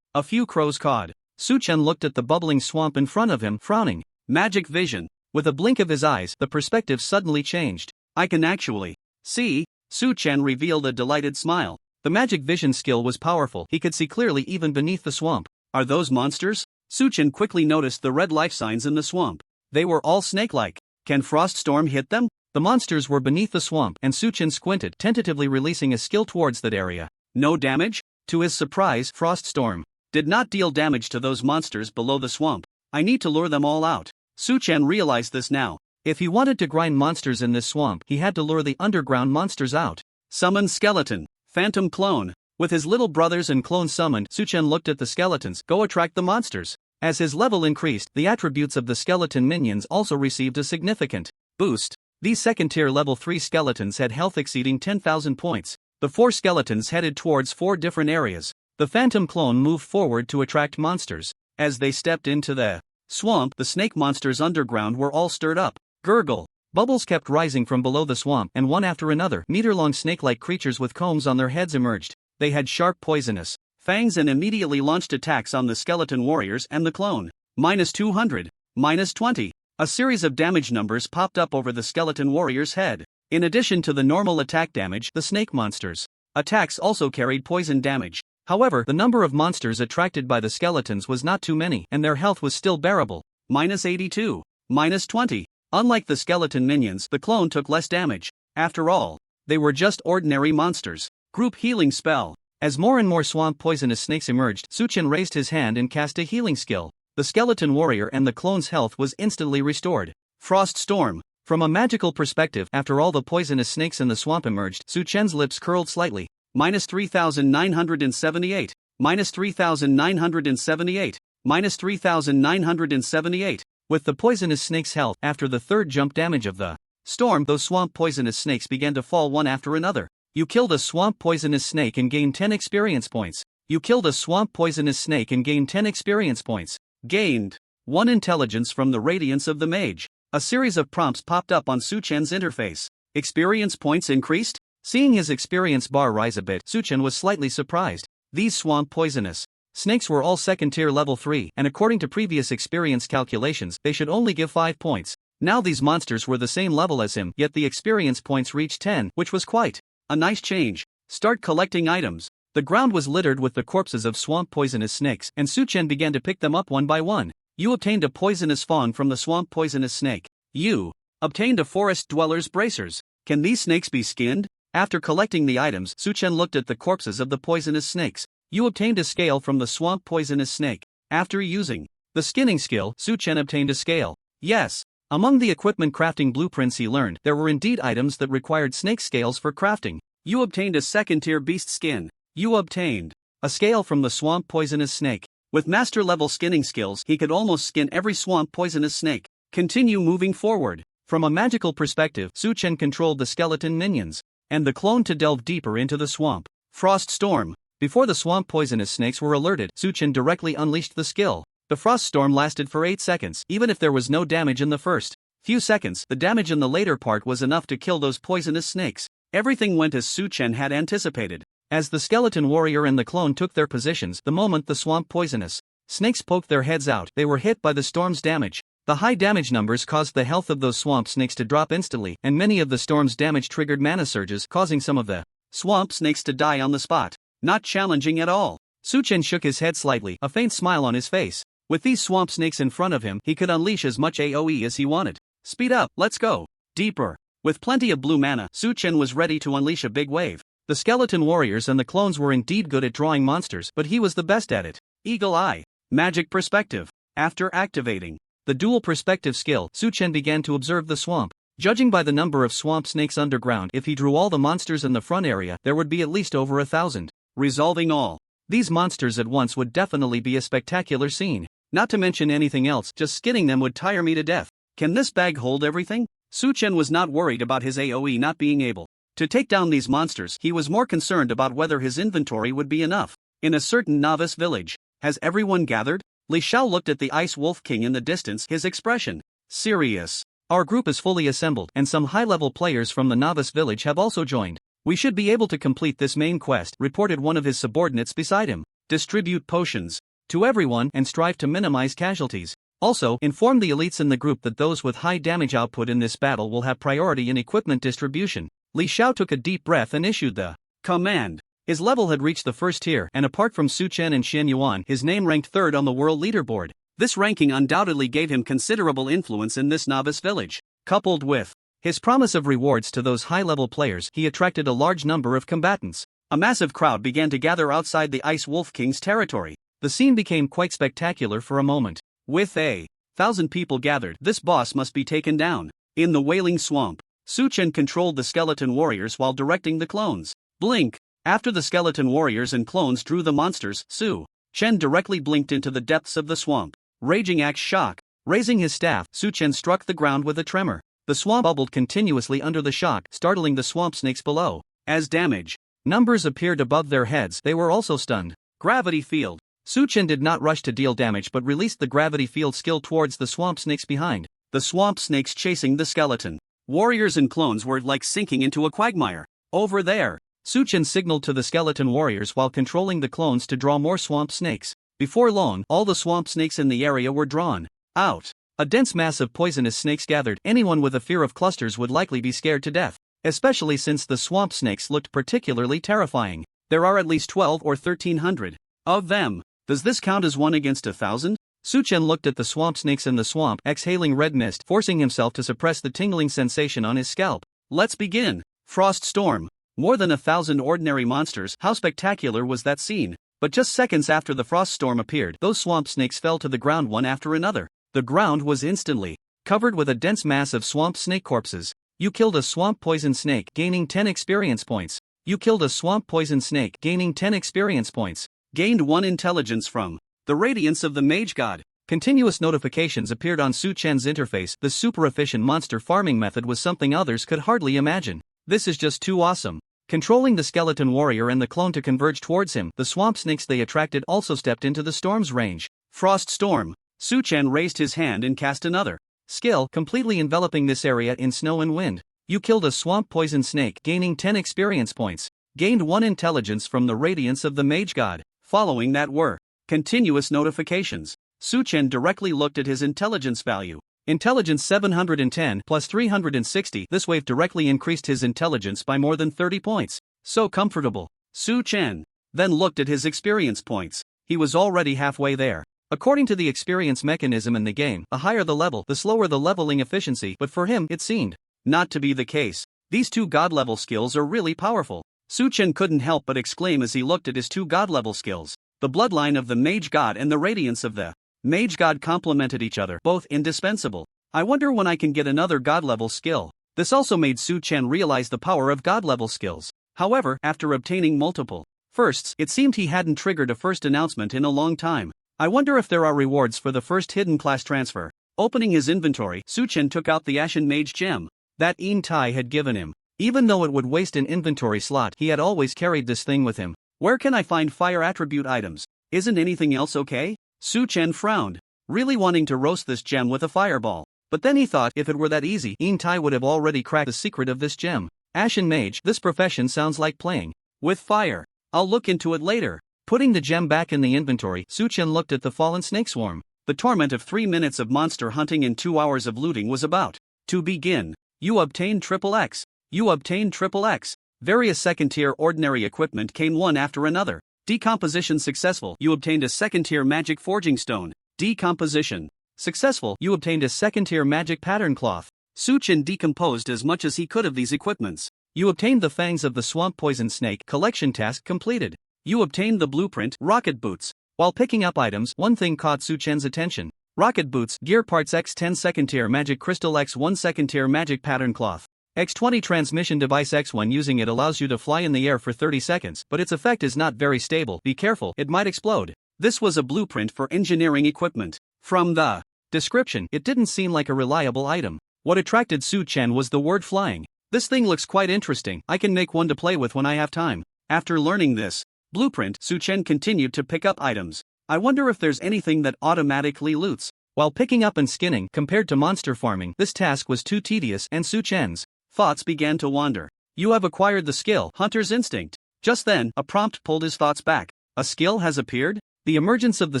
A few crows cawed. Su-Chen looked at the bubbling swamp in front of him, frowning. Magic vision. With a blink of his eyes, the perspective suddenly changed. I can actually see. Su-Chen revealed a delighted smile. The magic vision skill was powerful. He could see clearly even beneath the swamp. Are those monsters? Su-Chen quickly noticed the red life signs in the swamp. They were all snake-like. Can Frost Storm hit them? The monsters were beneath the swamp, and Su-Chen squinted, tentatively releasing a skill towards that area. No damage? To his surprise, Frost Storm did not deal damage to those monsters below the swamp. I need to lure them all out. Su-Chen realized this now. If he wanted to grind monsters in this swamp, he had to lure the underground monsters out. Summon skeleton. Phantom clone. With his little brothers and clones summoned, Su-Chen looked at the skeletons. Go attract the monsters. As his level increased, the attributes of the skeleton minions also received a significant boost. These second-tier level 3 skeletons had health exceeding 10,000 points. The 4 skeletons headed towards 4 different areas. The phantom clone moved forward to attract monsters. As they stepped into the swamp, the snake monsters underground were all stirred up. Gurgle. Bubbles kept rising from below the swamp, and one after another, meter-long snake-like creatures with combs on their heads emerged. They had sharp poisonous fangs and immediately launched attacks on the skeleton warriors and the clone. -200. -20. A series of damage numbers popped up over the skeleton warrior's head. In addition to the normal attack damage, the snake monsters' attacks also carried poison damage. However, the number of monsters attracted by the skeletons was not too many, and their health was still bearable. -82, -20. Unlike the skeleton minions, the clone took less damage. After all, they were just ordinary monsters. Group healing spell. As more and more swamp poisonous snakes emerged, Suchen raised his hand and cast a healing skill. The skeleton warrior and the clone's health was instantly restored. Frost Storm. From a magical perspective, after all the poisonous snakes in the swamp emerged, Suchen's lips curled slightly. -3978, -3978, -3978. With the poisonous snake's health, after the third jump damage of the storm, those swamp poisonous snakes began to fall one after another. You killed a swamp poisonous snake and gained 10 experience points. You killed a swamp poisonous snake and gained 10 experience points. Gained 1 intelligence from the radiance of the mage. A series of prompts popped up on Suchen's interface. Experience points increased? Seeing his experience bar rise a bit, Suchen was slightly surprised. These swamp poisonous snakes were all second tier level 3, and according to previous experience calculations, they should only give 5 points. Now these monsters were the same level as him, yet the experience points reached 10, which was quite a nice change. Start collecting items. The ground was littered with the corpses of swamp poisonous snakes, and Suchen began to pick them up one by one. You obtained a poisonous fawn from the swamp poisonous snake. You obtained a forest dweller's bracers. Can these snakes be skinned? After collecting the items, Suchen looked at the corpses of the poisonous snakes. You obtained a scale from the swamp poisonous snake. After using the skinning skill, Suchen obtained a scale. Yes. Among the equipment crafting blueprints he learned, there were indeed items that required snake scales for crafting. You obtained a second-tier beast skin. You obtained a scale from the swamp poisonous snake. With master-level skinning skills, he could almost skin every swamp poisonous snake. Continue moving forward. From a magical perspective, Suchen controlled the skeleton minions and the clone to delve deeper into the swamp. Frost Storm. Before the swamp poisonous snakes were alerted, Suchen directly unleashed the skill. The frost storm lasted for 8 seconds. Even if there was no damage in the first few seconds, the damage in the later part was enough to kill those poisonous snakes. Everything went as Suchen had anticipated. As the skeleton warrior and the clone took their positions, the moment the swamp poisonous snakes poked their heads out, they were hit by the storm's damage. The high damage numbers caused the health of those swamp snakes to drop instantly, and many of the storm's damage triggered mana surges, causing some of the swamp snakes to die on the spot. Not challenging at all. Suchen shook his head slightly, a faint smile on his face. With these swamp snakes in front of him, he could unleash as much AoE as he wanted. Speed up, let's go. Deeper. With plenty of blue mana, Suchen was ready to unleash a big wave. The skeleton warriors and the clones were indeed good at drawing monsters, but he was the best at it. Eagle Eye. Magic Perspective. After activating the dual perspective skill, Suchen began to observe the swamp. Judging by the number of swamp snakes underground, if he drew all the monsters in the front area, there would be at least over 1,000. Resolving all these monsters at once would definitely be a spectacular scene. Not to mention anything else, just skinning them would tire me to death. Can this bag hold everything? Suchen was not worried about his AoE not being able to take down these monsters. He was more concerned about whether his inventory would be enough. In a certain novice village, has everyone gathered? Li Xiao looked at the Ice Wolf King in the distance, his expression serious. Our group is fully assembled, and some high-level players from the novice village have also joined. We should be able to complete this main quest, reported one of his subordinates beside him. Distribute potions to everyone and strive to minimize casualties. Also, inform the elites in the group that those with high damage output in this battle will have priority in equipment distribution. Li Xiao took a deep breath and issued the command. His level had reached the first tier, and apart from Su Chen and Xian Yuan, his name ranked third on the world leaderboard. This ranking undoubtedly gave him considerable influence in this novice village. Coupled with his promise of rewards to those high-level players, he attracted a large number of combatants. A massive crowd began to gather outside the Ice Wolf King's territory. The scene became quite spectacular for a moment. With 1,000 people gathered, this boss must be taken down. In the Wailing Swamp, Su Chen controlled the skeleton warriors while directing the clones. Blink. After the skeleton warriors and clones drew the monsters, Su Chen directly blinked into the depths of the swamp. Raging Axe Shock. Raising his staff, Su Chen struck the ground with a tremor. The swamp bubbled continuously under the shock, startling the swamp snakes below. As damage numbers appeared above their heads, they were also stunned. Gravity Field. Su Chen did not rush to deal damage but released the gravity field skill towards the swamp snakes behind. The swamp snakes chasing the skeleton warriors and clones were like sinking into a quagmire. Over there. Su Chen signaled to the skeleton warriors while controlling the clones to draw more swamp snakes. Before long, all the swamp snakes in the area were drawn out. A dense mass of poisonous snakes gathered. Anyone with a fear of clusters would likely be scared to death, especially since the swamp snakes looked particularly terrifying. There are at least 12 or 1,300 of them. Does this count as 1 against 1,000? Su Chen looked at the swamp snakes in the swamp, exhaling red mist, forcing himself to suppress the tingling sensation on his scalp. Let's begin. Frost Storm. More than 1,000 ordinary monsters. How spectacular was that scene? But just seconds after the frost storm appeared, those swamp snakes fell to the ground one after another. The ground was instantly covered with a dense mass of swamp snake corpses. You killed a swamp poison snake, gaining 10 experience points. You killed a swamp poison snake, gaining 10 experience points. Gained 1 intelligence from the radiance of the Mage God. Continuous notifications appeared on Su Chen's interface. The super efficient monster farming method was something others could hardly imagine. This is just too awesome. Controlling the skeleton warrior and the clone to converge towards him, the swamp snakes they attracted also stepped into the storm's range. Frost Storm. Su Chen raised his hand and cast another skill, completely enveloping this area in snow and wind. You killed a swamp poison snake, gaining 10 experience points. Gained 1 intelligence from the radiance of the Mage God. Following that were continuous notifications. Su Chen directly looked at his intelligence value. Intelligence 710 plus 360. This wave directly increased his intelligence by more than 30 points. So comfortable. Su Chen then looked at his experience points. He was already halfway there. According to the experience mechanism in the game, the higher the level, the slower the leveling efficiency, but for him, it seemed not to be the case. These 2 god-level skills are really powerful. Su Chen couldn't help but exclaim as he looked at his 2 god-level skills. The bloodline of the Mage God and the radiance of the Mage God complemented each other, both indispensable. I wonder when I can get another god-level skill. This also made Su Chen realize the power of god-level skills. However, after obtaining multiple firsts, it seemed he hadn't triggered a first announcement in a long time. I wonder if there are rewards for the first hidden class transfer. Opening his inventory, Su Chen took out the Ashen Mage gem that Yin Tai had given him. Even though it would waste an inventory slot, he had always carried this thing with him. Where can I find fire attribute items? Isn't anything else okay? Su Chen frowned, really wanting to roast this gem with a fireball. But then he thought if it were that easy, Yin Tai would have already cracked the secret of this gem. Ashen Mage, this profession sounds like playing with fire. I'll look into it later. Putting the gem back in the inventory, Su Chen looked at the fallen snake swarm. The torment of 3 minutes of monster hunting and 2 hours of looting was about to begin. You obtained XXX. You obtained XXX. Various second-tier ordinary equipment came one after another. Decomposition successful. You obtained a second-tier magic forging stone. Decomposition successful. You obtained a second-tier magic pattern cloth. Su Chen decomposed as much as he could of these equipments. You obtained the fangs of the swamp poison snake. Collection task completed. You obtained the blueprint, rocket boots. While picking up items, one thing caught Su Chen's attention. Rocket boots, gear parts X10 second tier magic crystal X1 second tier magic pattern cloth. X20 transmission device X1 using it allows you to fly in the air for 30 seconds, but its effect is not very stable. Be careful, it might explode. This was a blueprint for engineering equipment. From the description, it didn't seem like a reliable item. What attracted Su Chen was the word flying. This thing looks quite interesting. I can make one to play with when I have time. After learning this blueprint, Su Chen continued to pick up items. I wonder if there's anything that automatically loots. While picking up and skinning, compared to monster farming, this task was too tedious, and Su Chen's thoughts began to wander. You have acquired the skill, Hunter's Instinct. Just then, a prompt pulled his thoughts back. A skill has appeared? The emergence of the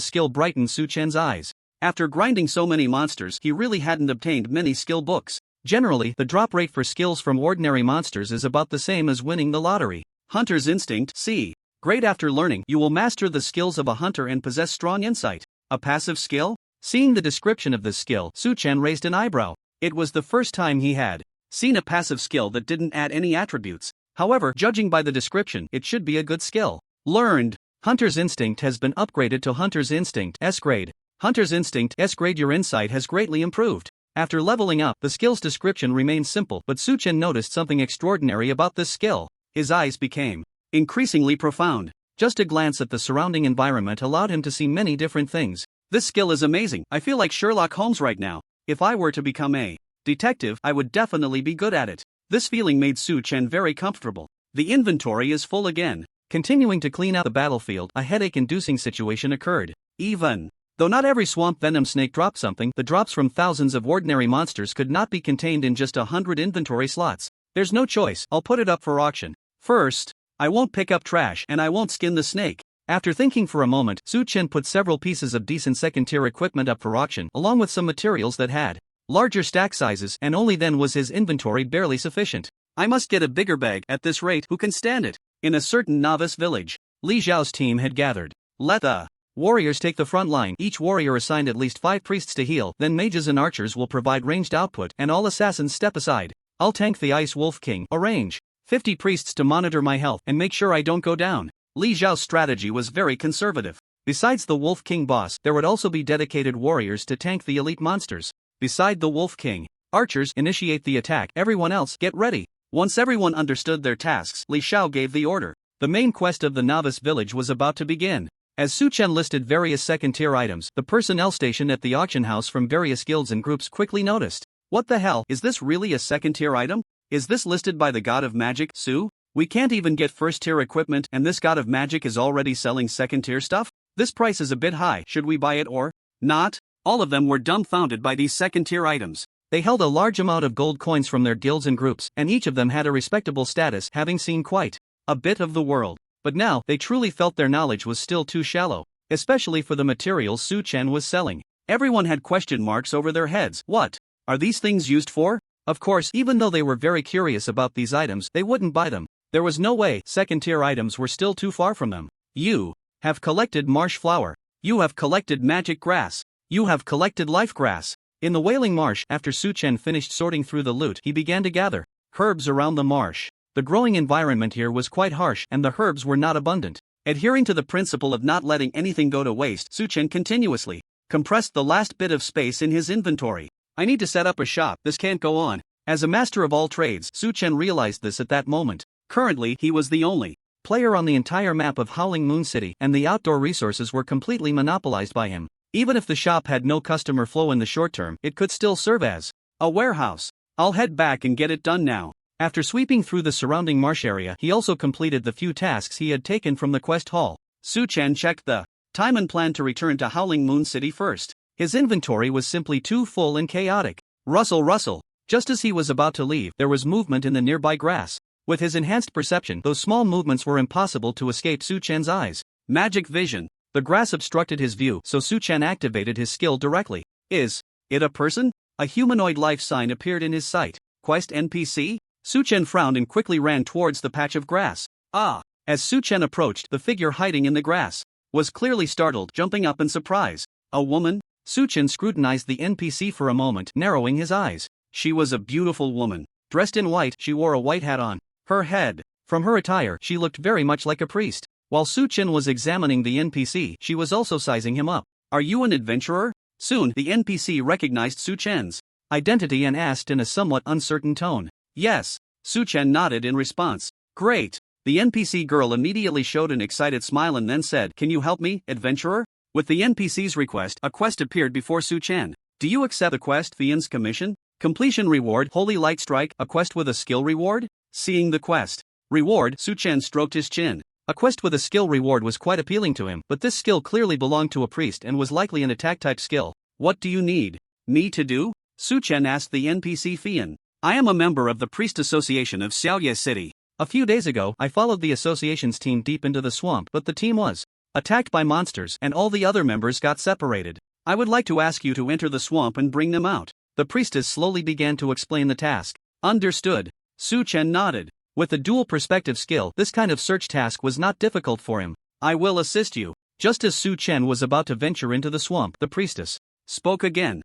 skill brightened Su Chen's eyes. After grinding so many monsters, he really hadn't obtained many skill books. Generally, the drop rate for skills from ordinary monsters is about the same as winning the lottery. Hunter's Instinct, C. Great. After learning, you will master the skills of a hunter and possess strong insight. A passive skill? Seeing the description of this skill, Su Chen raised an eyebrow. It was the first time he had seen a passive skill that didn't add any attributes. However, judging by the description, it should be a good skill. Learned. Hunter's Instinct has been upgraded to Hunter's Instinct S grade. Hunter's Instinct S grade. Your insight has greatly improved. After leveling up, the skill's description remained simple, but Su Chen noticed something extraordinary about this skill. His eyes became increasingly profound. Just a glance at the surrounding environment allowed him to see many different things. This skill is amazing. I feel like Sherlock Holmes right now. If I were to become a detective, I would definitely be good at it. This feeling made Su Chen very comfortable. The inventory is full again. Continuing to clean out the battlefield, a headache-inducing situation occurred. Even though not every swamp venom snake dropped something, the drops from thousands of ordinary monsters could not be contained in just 100 inventory slots. There's no choice. I'll put it up for auction. First, I won't pick up trash and I won't skin the snake. After thinking for a moment, Su Chen put several pieces of decent second-tier equipment up for auction, along with some materials that had larger stack sizes, and only then was his inventory barely sufficient. I must get a bigger bag. At this rate, who can stand it? In a certain novice village, Li Zhao's team had gathered. Let the Warriors take the front line. Each warrior assigned at least 5 priests to heal, then mages and archers will provide ranged output, and all assassins step aside. I'll tank the Ice Wolf King. Arrange 50 priests to monitor my health and make sure I don't go down. Li Zhao's strategy was very conservative. Besides the Wolf King boss, there would also be dedicated warriors to tank the elite monsters. Beside the Wolf King, archers initiate the attack. Everyone else, get ready. Once everyone understood their tasks, Li Xiao gave the order. The main quest of the novice village was about to begin. As Su Chen listed various second-tier items, the personnel station at the auction house from various guilds and groups quickly noticed. What the hell, is this really a second-tier item? Is this listed by the god of magic, Su? We can't even get first-tier equipment and this god of magic is already selling second-tier stuff? This price is a bit high, should we buy it or not? All of them were dumbfounded by these second-tier items. They held a large amount of gold coins from their guilds and groups, and each of them had a respectable status, having seen quite a bit of the world. But now, they truly felt their knowledge was still too shallow, especially for the materials Su Chen was selling. Everyone had question marks over their heads. What are these things used for? Of course, even though they were very curious about these items, they wouldn't buy them. There was no way. Second-tier items were still too far from them. You have collected marsh flower. You have collected magic grass. You have collected life grass. In the Wailing Marsh, after Su Chen finished sorting through the loot, he began to gather herbs around the marsh. The growing environment here was quite harsh and the herbs were not abundant. Adhering to the principle of not letting anything go to waste, Su Chen continuously compressed the last bit of space in his inventory. I need to set up a shop, this can't go on. As a master of all trades, Su Chen realized this at that moment. Currently, he was the only player on the entire map of Howling Moon City, and the outdoor resources were completely monopolized by him. Even if the shop had no customer flow in the short term, it could still serve as a warehouse. I'll head back and get it done now. After sweeping through the surrounding marsh area, he also completed the few tasks he had taken from the quest hall. Su Chen checked the time and planned to return to Howling Moon City first. His inventory was simply too full and chaotic. Rustle, rustle. Just as he was about to leave, there was movement in the nearby grass. With his enhanced perception, those small movements were impossible to escape Su Chen's eyes. Magic vision. The grass obstructed his view, so Su Chen activated his skill directly. Is it a person? A humanoid life sign appeared in his sight. Quest NPC? Su Chen frowned and quickly ran towards the patch of grass. As Su Chen approached, the figure hiding in the grass was clearly startled, jumping up in surprise. A woman? Su Chen scrutinized the NPC for a moment, narrowing his eyes. She was a beautiful woman. Dressed in white, she wore a white hat on her head. From her attire, she looked very much like a priest. While Su Chen was examining the NPC, she was also sizing him up. Are you an adventurer? Soon, the NPC recognized Su Chen's identity and asked in a somewhat uncertain tone. Yes. Su Chen nodded in response. Great. The NPC girl immediately showed an excited smile and then said, Can you help me, adventurer? With the NPC's request, a quest appeared before Su Chen. Do you accept the quest? Fian's commission? Completion reward, Holy Light Strike, a quest with a skill reward? Seeing the quest reward, Su Chen stroked his chin. A quest with a skill reward was quite appealing to him, but this skill clearly belonged to a priest and was likely an attack-type skill. What do you need me to do? Su Chen asked the NPC Fian. I am a member of the Priest Association of Xiaoye City. A few days ago, I followed the association's team deep into the swamp, but the team was attacked by monsters and all the other members got separated. I would like to ask you to enter the swamp and bring them out. The priestess slowly began to explain the task. Understood. Su Chen nodded. With the dual perspective skill, this kind of search task was not difficult for him. I will assist you. Just as Su Chen was about to venture into the swamp, the priestess spoke again.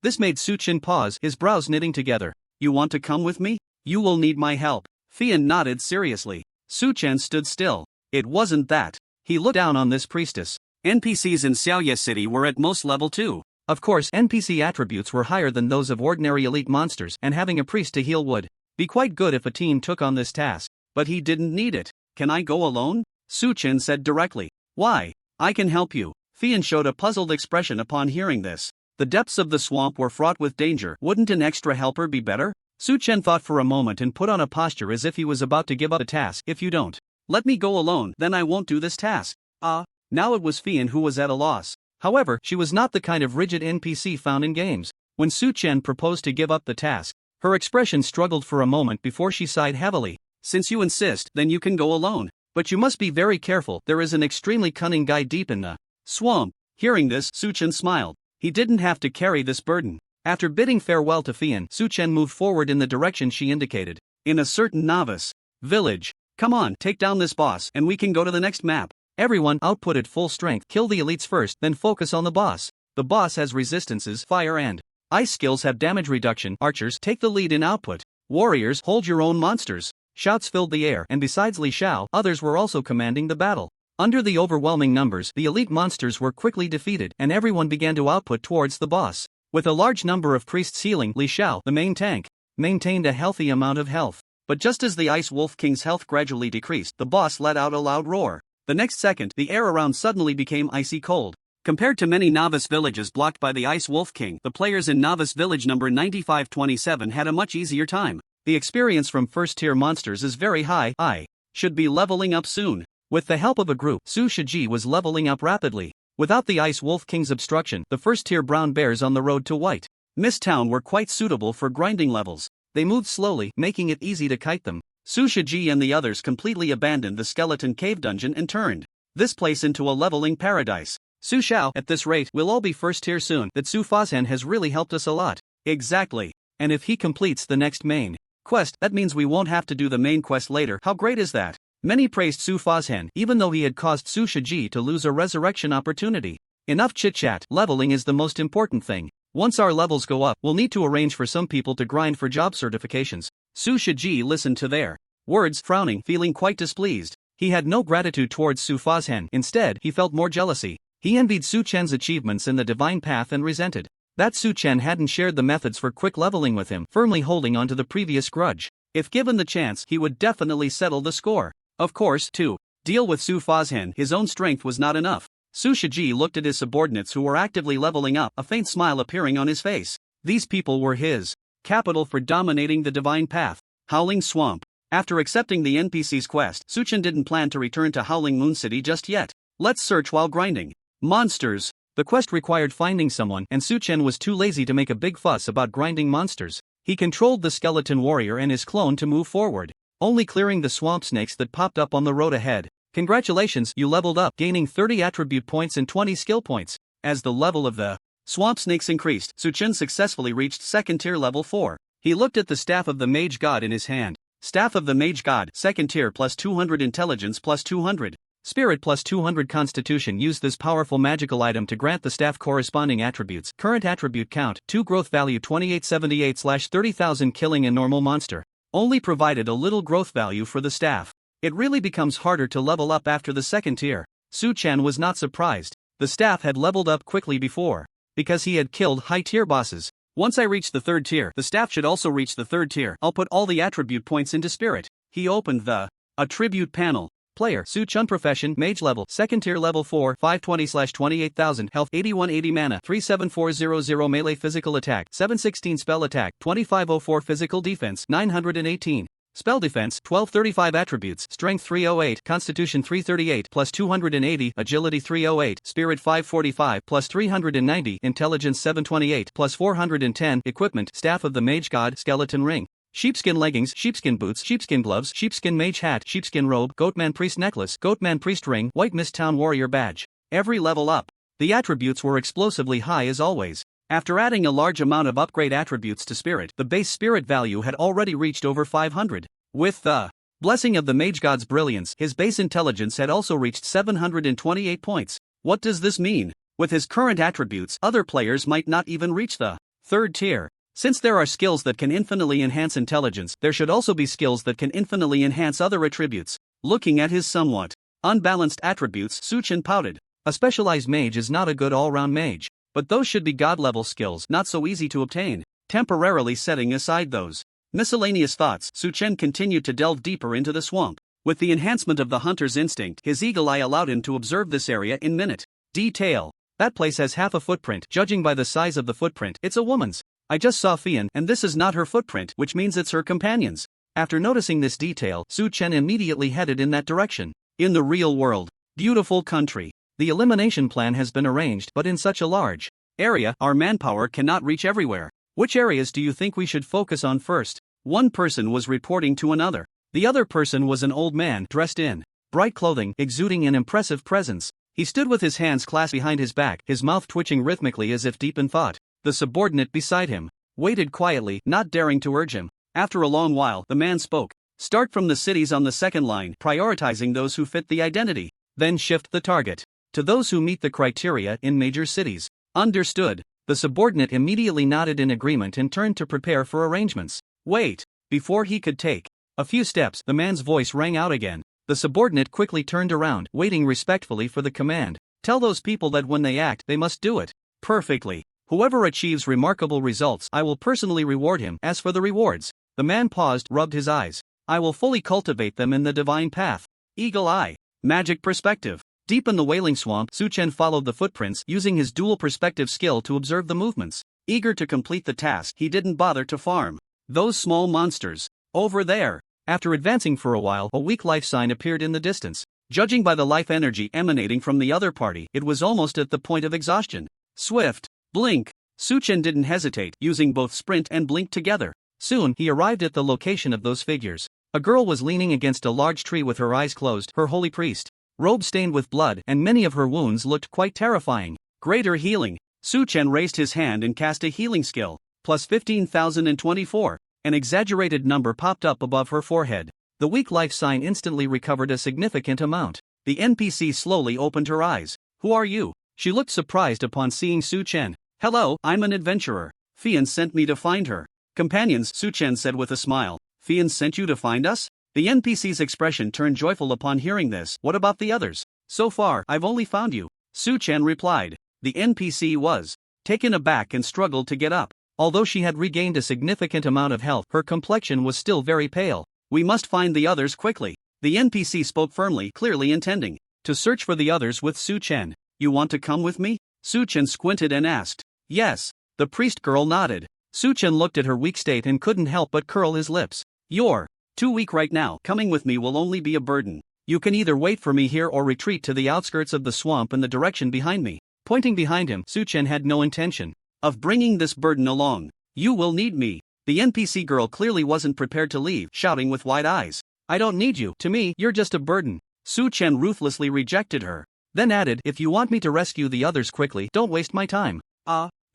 This made Su Chen pause, his brows knitting together. You want to come with me? You will need my help. Fian nodded seriously. Su Chen stood still. It wasn't that. He looked down on this priestess. NPCs in Xiaoye City were at most level 2. Of course, NPC attributes were higher than those of ordinary elite monsters, and having a priest to heal would be quite good if a team took on this task. But he didn't need it. Can I go alone? Su Chen said directly. Why? I can help you. Fian showed a puzzled expression upon hearing this. The depths of the swamp were fraught with danger. Wouldn't an extra helper be better? Su Chen thought for a moment and put on a posture as if he was about to give up the task. If you don't let me go alone, then I won't do this task. Now it was Fian who was at a loss. However, she was not the kind of rigid NPC found in games. When Su Chen proposed to give up the task, her expression struggled for a moment before she sighed heavily. Since you insist, then you can go alone. But you must be very careful, there is an extremely cunning guy deep in the swamp. Hearing this, Su Chen smiled. He didn't have to carry this burden. After bidding farewell to Fian, Su Chen moved forward in the direction she indicated. In a certain novice village. Come on, take down this boss and we can go to the next map. Everyone output at full strength. Kill the elites first, then focus on the boss. The boss has resistances, fire and ice skills have damage reduction. Archers take the lead in output. Warriors hold your own monsters. Shouts filled the air, and besides Li Xiao, others were also commanding the battle. Under the overwhelming numbers, the elite monsters were quickly defeated, and everyone began to output towards the boss. With a large number of priests healing, Li Xiao, the main tank, maintained a healthy amount of health. But just as the Ice Wolf King's health gradually decreased, the boss let out a loud roar. The next second, the air around suddenly became icy cold. Compared to many novice villages blocked by the Ice Wolf King, the players in novice village number 9527 had a much easier time. The experience from first-tier monsters is very high. I should be leveling up soon. With the help of a group, Su Shiji was leveling up rapidly. Without the Ice Wolf King's obstruction, the first-tier brown bears on the road to White Mist Town were quite suitable for grinding levels. They moved slowly, making it easy to kite them. Su Shiji and the others completely abandoned the skeleton cave dungeon and turned this place into a leveling paradise. Su Xiao, at this rate, we'll all be first tier soon. That Su Fazhan has really helped us a lot. Exactly. And if he completes the next main quest, that means we won't have to do the main quest later. How great is that? Many praised Su Fazhan, even though he had caused Su Shiji to lose a resurrection opportunity. Enough chit-chat, leveling is the most important thing. Once our levels go up, we'll need to arrange for some people to grind for job certifications. Su Shiji listened to their words, frowning, feeling quite displeased. He had no gratitude towards Su Fazhan. Instead, he felt more jealousy. He envied Su Chen's achievements in the divine path and resented that Su Chen hadn't shared the methods for quick leveling with him, firmly holding on to the previous grudge. If given the chance, he would definitely settle the score. Of course, to deal with Su Fazhan, his own strength was not enough. Su Shiji looked at his subordinates who were actively leveling up, a faint smile appearing on his face. These people were his capital for dominating the divine path. Howling Swamp. After accepting the NPC's quest, Su Chen didn't plan to return to Howling Moon City just yet. Let's search while grinding. Monsters. The quest required finding someone, and Su Chen was too lazy to make a big fuss about grinding monsters. He controlled the skeleton warrior and his clone to move forward, only clearing the swamp snakes that popped up on the road ahead. Congratulations, you leveled up, gaining 30 attribute points and 20 skill points. As the level of the swamp snakes increased, Su Chen successfully reached second tier level 4. He looked at the staff of the Mage God in his hand. Staff of the Mage God, second tier, plus 200 intelligence, plus 200 spirit, plus 200 constitution. Use this powerful magical item to grant the staff corresponding attributes. Current attribute count, 2 growth value 2878/30,000. Killing a normal monster only provided a little growth value for the staff. It really becomes harder to level up after the second tier. Su Chen was not surprised. The staff had leveled up quickly before, because he had killed high tier bosses. Once I reach the third tier, the staff should also reach the third tier. I'll put all the attribute points into spirit. He opened the attribute panel. Player, Su Chen. Profession, Mage level, second tier level 4, 520/28,000, health 8180, mana 37400, melee physical attack 716, spell attack 2504, physical defense 918, spell defense 1235, attributes strength 308, constitution 338 plus 280, agility 308, spirit 545 plus 390, intelligence 728 plus 410, equipment, staff of the Mage God, skeleton ring, sheepskin leggings, sheepskin boots, sheepskin gloves, sheepskin mage hat, sheepskin robe, goatman priest necklace, goatman priest ring, White Mist Town warrior badge. Every level up, the attributes were explosively high as always. After adding a large amount of upgrade attributes to spirit, the base spirit value had already reached over 500. With the blessing of the Mage God's brilliance, his base intelligence had also reached 728 points. What does this mean? With his current attributes, other players might not even reach the third tier. Since there are skills that can infinitely enhance intelligence, there should also be skills that can infinitely enhance other attributes. Looking at his somewhat unbalanced attributes, Su Chen pouted. A specialized mage is not a good all-round mage, but those should be god-level skills, not so easy to obtain. Temporarily setting aside those miscellaneous thoughts, Su Chen continued to delve deeper into the swamp. With the enhancement of the hunter's instinct, his eagle eye allowed him to observe this area in minute detail. That place has half a footprint. Judging by the size of the footprint, it's a woman's. I just saw Fian, and this is not her footprint, which means it's her companion's. After noticing this detail, Su Chen immediately headed in that direction. In the real world, beautiful country, the elimination plan has been arranged, but in such a large area, our manpower cannot reach everywhere. Which areas do you think we should focus on first? One person was reporting to another. The other person was an old man dressed in bright clothing, exuding an impressive presence. He stood with his hands clasped behind his back, his mouth twitching rhythmically as if deep in thought. The subordinate beside him waited quietly, not daring to urge him. After a long while, the man spoke. Start from the cities on the second line, prioritizing those who fit the identity. then shift the target to those who meet the criteria in major cities. Understood. The subordinate immediately nodded in agreement and turned to prepare for arrangements. Wait. Before he could take a few steps, the man's voice rang out again. The subordinate quickly turned around, waiting respectfully for the command. Tell those people that when they act, they must do it perfectly. Whoever achieves remarkable results, I will personally reward him. As for the rewards, the man paused, rubbed his eyes. I will fully cultivate them in the divine path. Eagle eye. Magic perspective. Deep in the wailing swamp, Su-chen followed the footprints, using his dual perspective skill to observe the movements. Eager to complete the task, he didn't bother to farm those small monsters. Over there. After advancing for a while, a weak life sign appeared in the distance. Judging by the life energy emanating from the other party, it was almost at the point of exhaustion. Swift. Blink. Su-chen didn't hesitate, using both sprint and blink together. Soon, he arrived at the location of those figures. A girl was leaning against a large tree with her eyes closed, her holy priest robe stained with blood, and many of her wounds looked quite terrifying. Greater healing. Su-chen raised his hand and cast a healing skill. Plus 15,024. An exaggerated number popped up above her forehead. The weak life sign instantly recovered a significant amount. The NPC slowly opened her eyes. Who are you? She looked surprised upon seeing Su-chen. Hello, I'm an adventurer. Fian sent me to find her. Companions, Su-chen said with a smile. Fian sent you to find us? The NPC's expression turned joyful upon hearing this. What about the others? So far, I've only found you. Su-chen replied. The NPC was taken aback and struggled to get up. Although she had regained a significant amount of health, her complexion was still very pale. We must find the others quickly. The NPC spoke firmly, clearly intending to search for the others with Su-chen. You want to come with me? Su-chen squinted and asked. Yes. The priest girl nodded. Su-chen looked at her weak state and couldn't help but curl his lips. You're too weak right now. Coming with me will only be a burden. You can either wait for me here or retreat to the outskirts of the swamp in the direction behind me. Pointing behind him, Su-chen had no intention of bringing this burden along. You will need me. The NPC girl clearly wasn't prepared to leave, shouting with wide eyes. I don't need you. To me, you're just a burden. Su-chen ruthlessly rejected her. Then added, if you want me to rescue the others quickly, don't waste my time.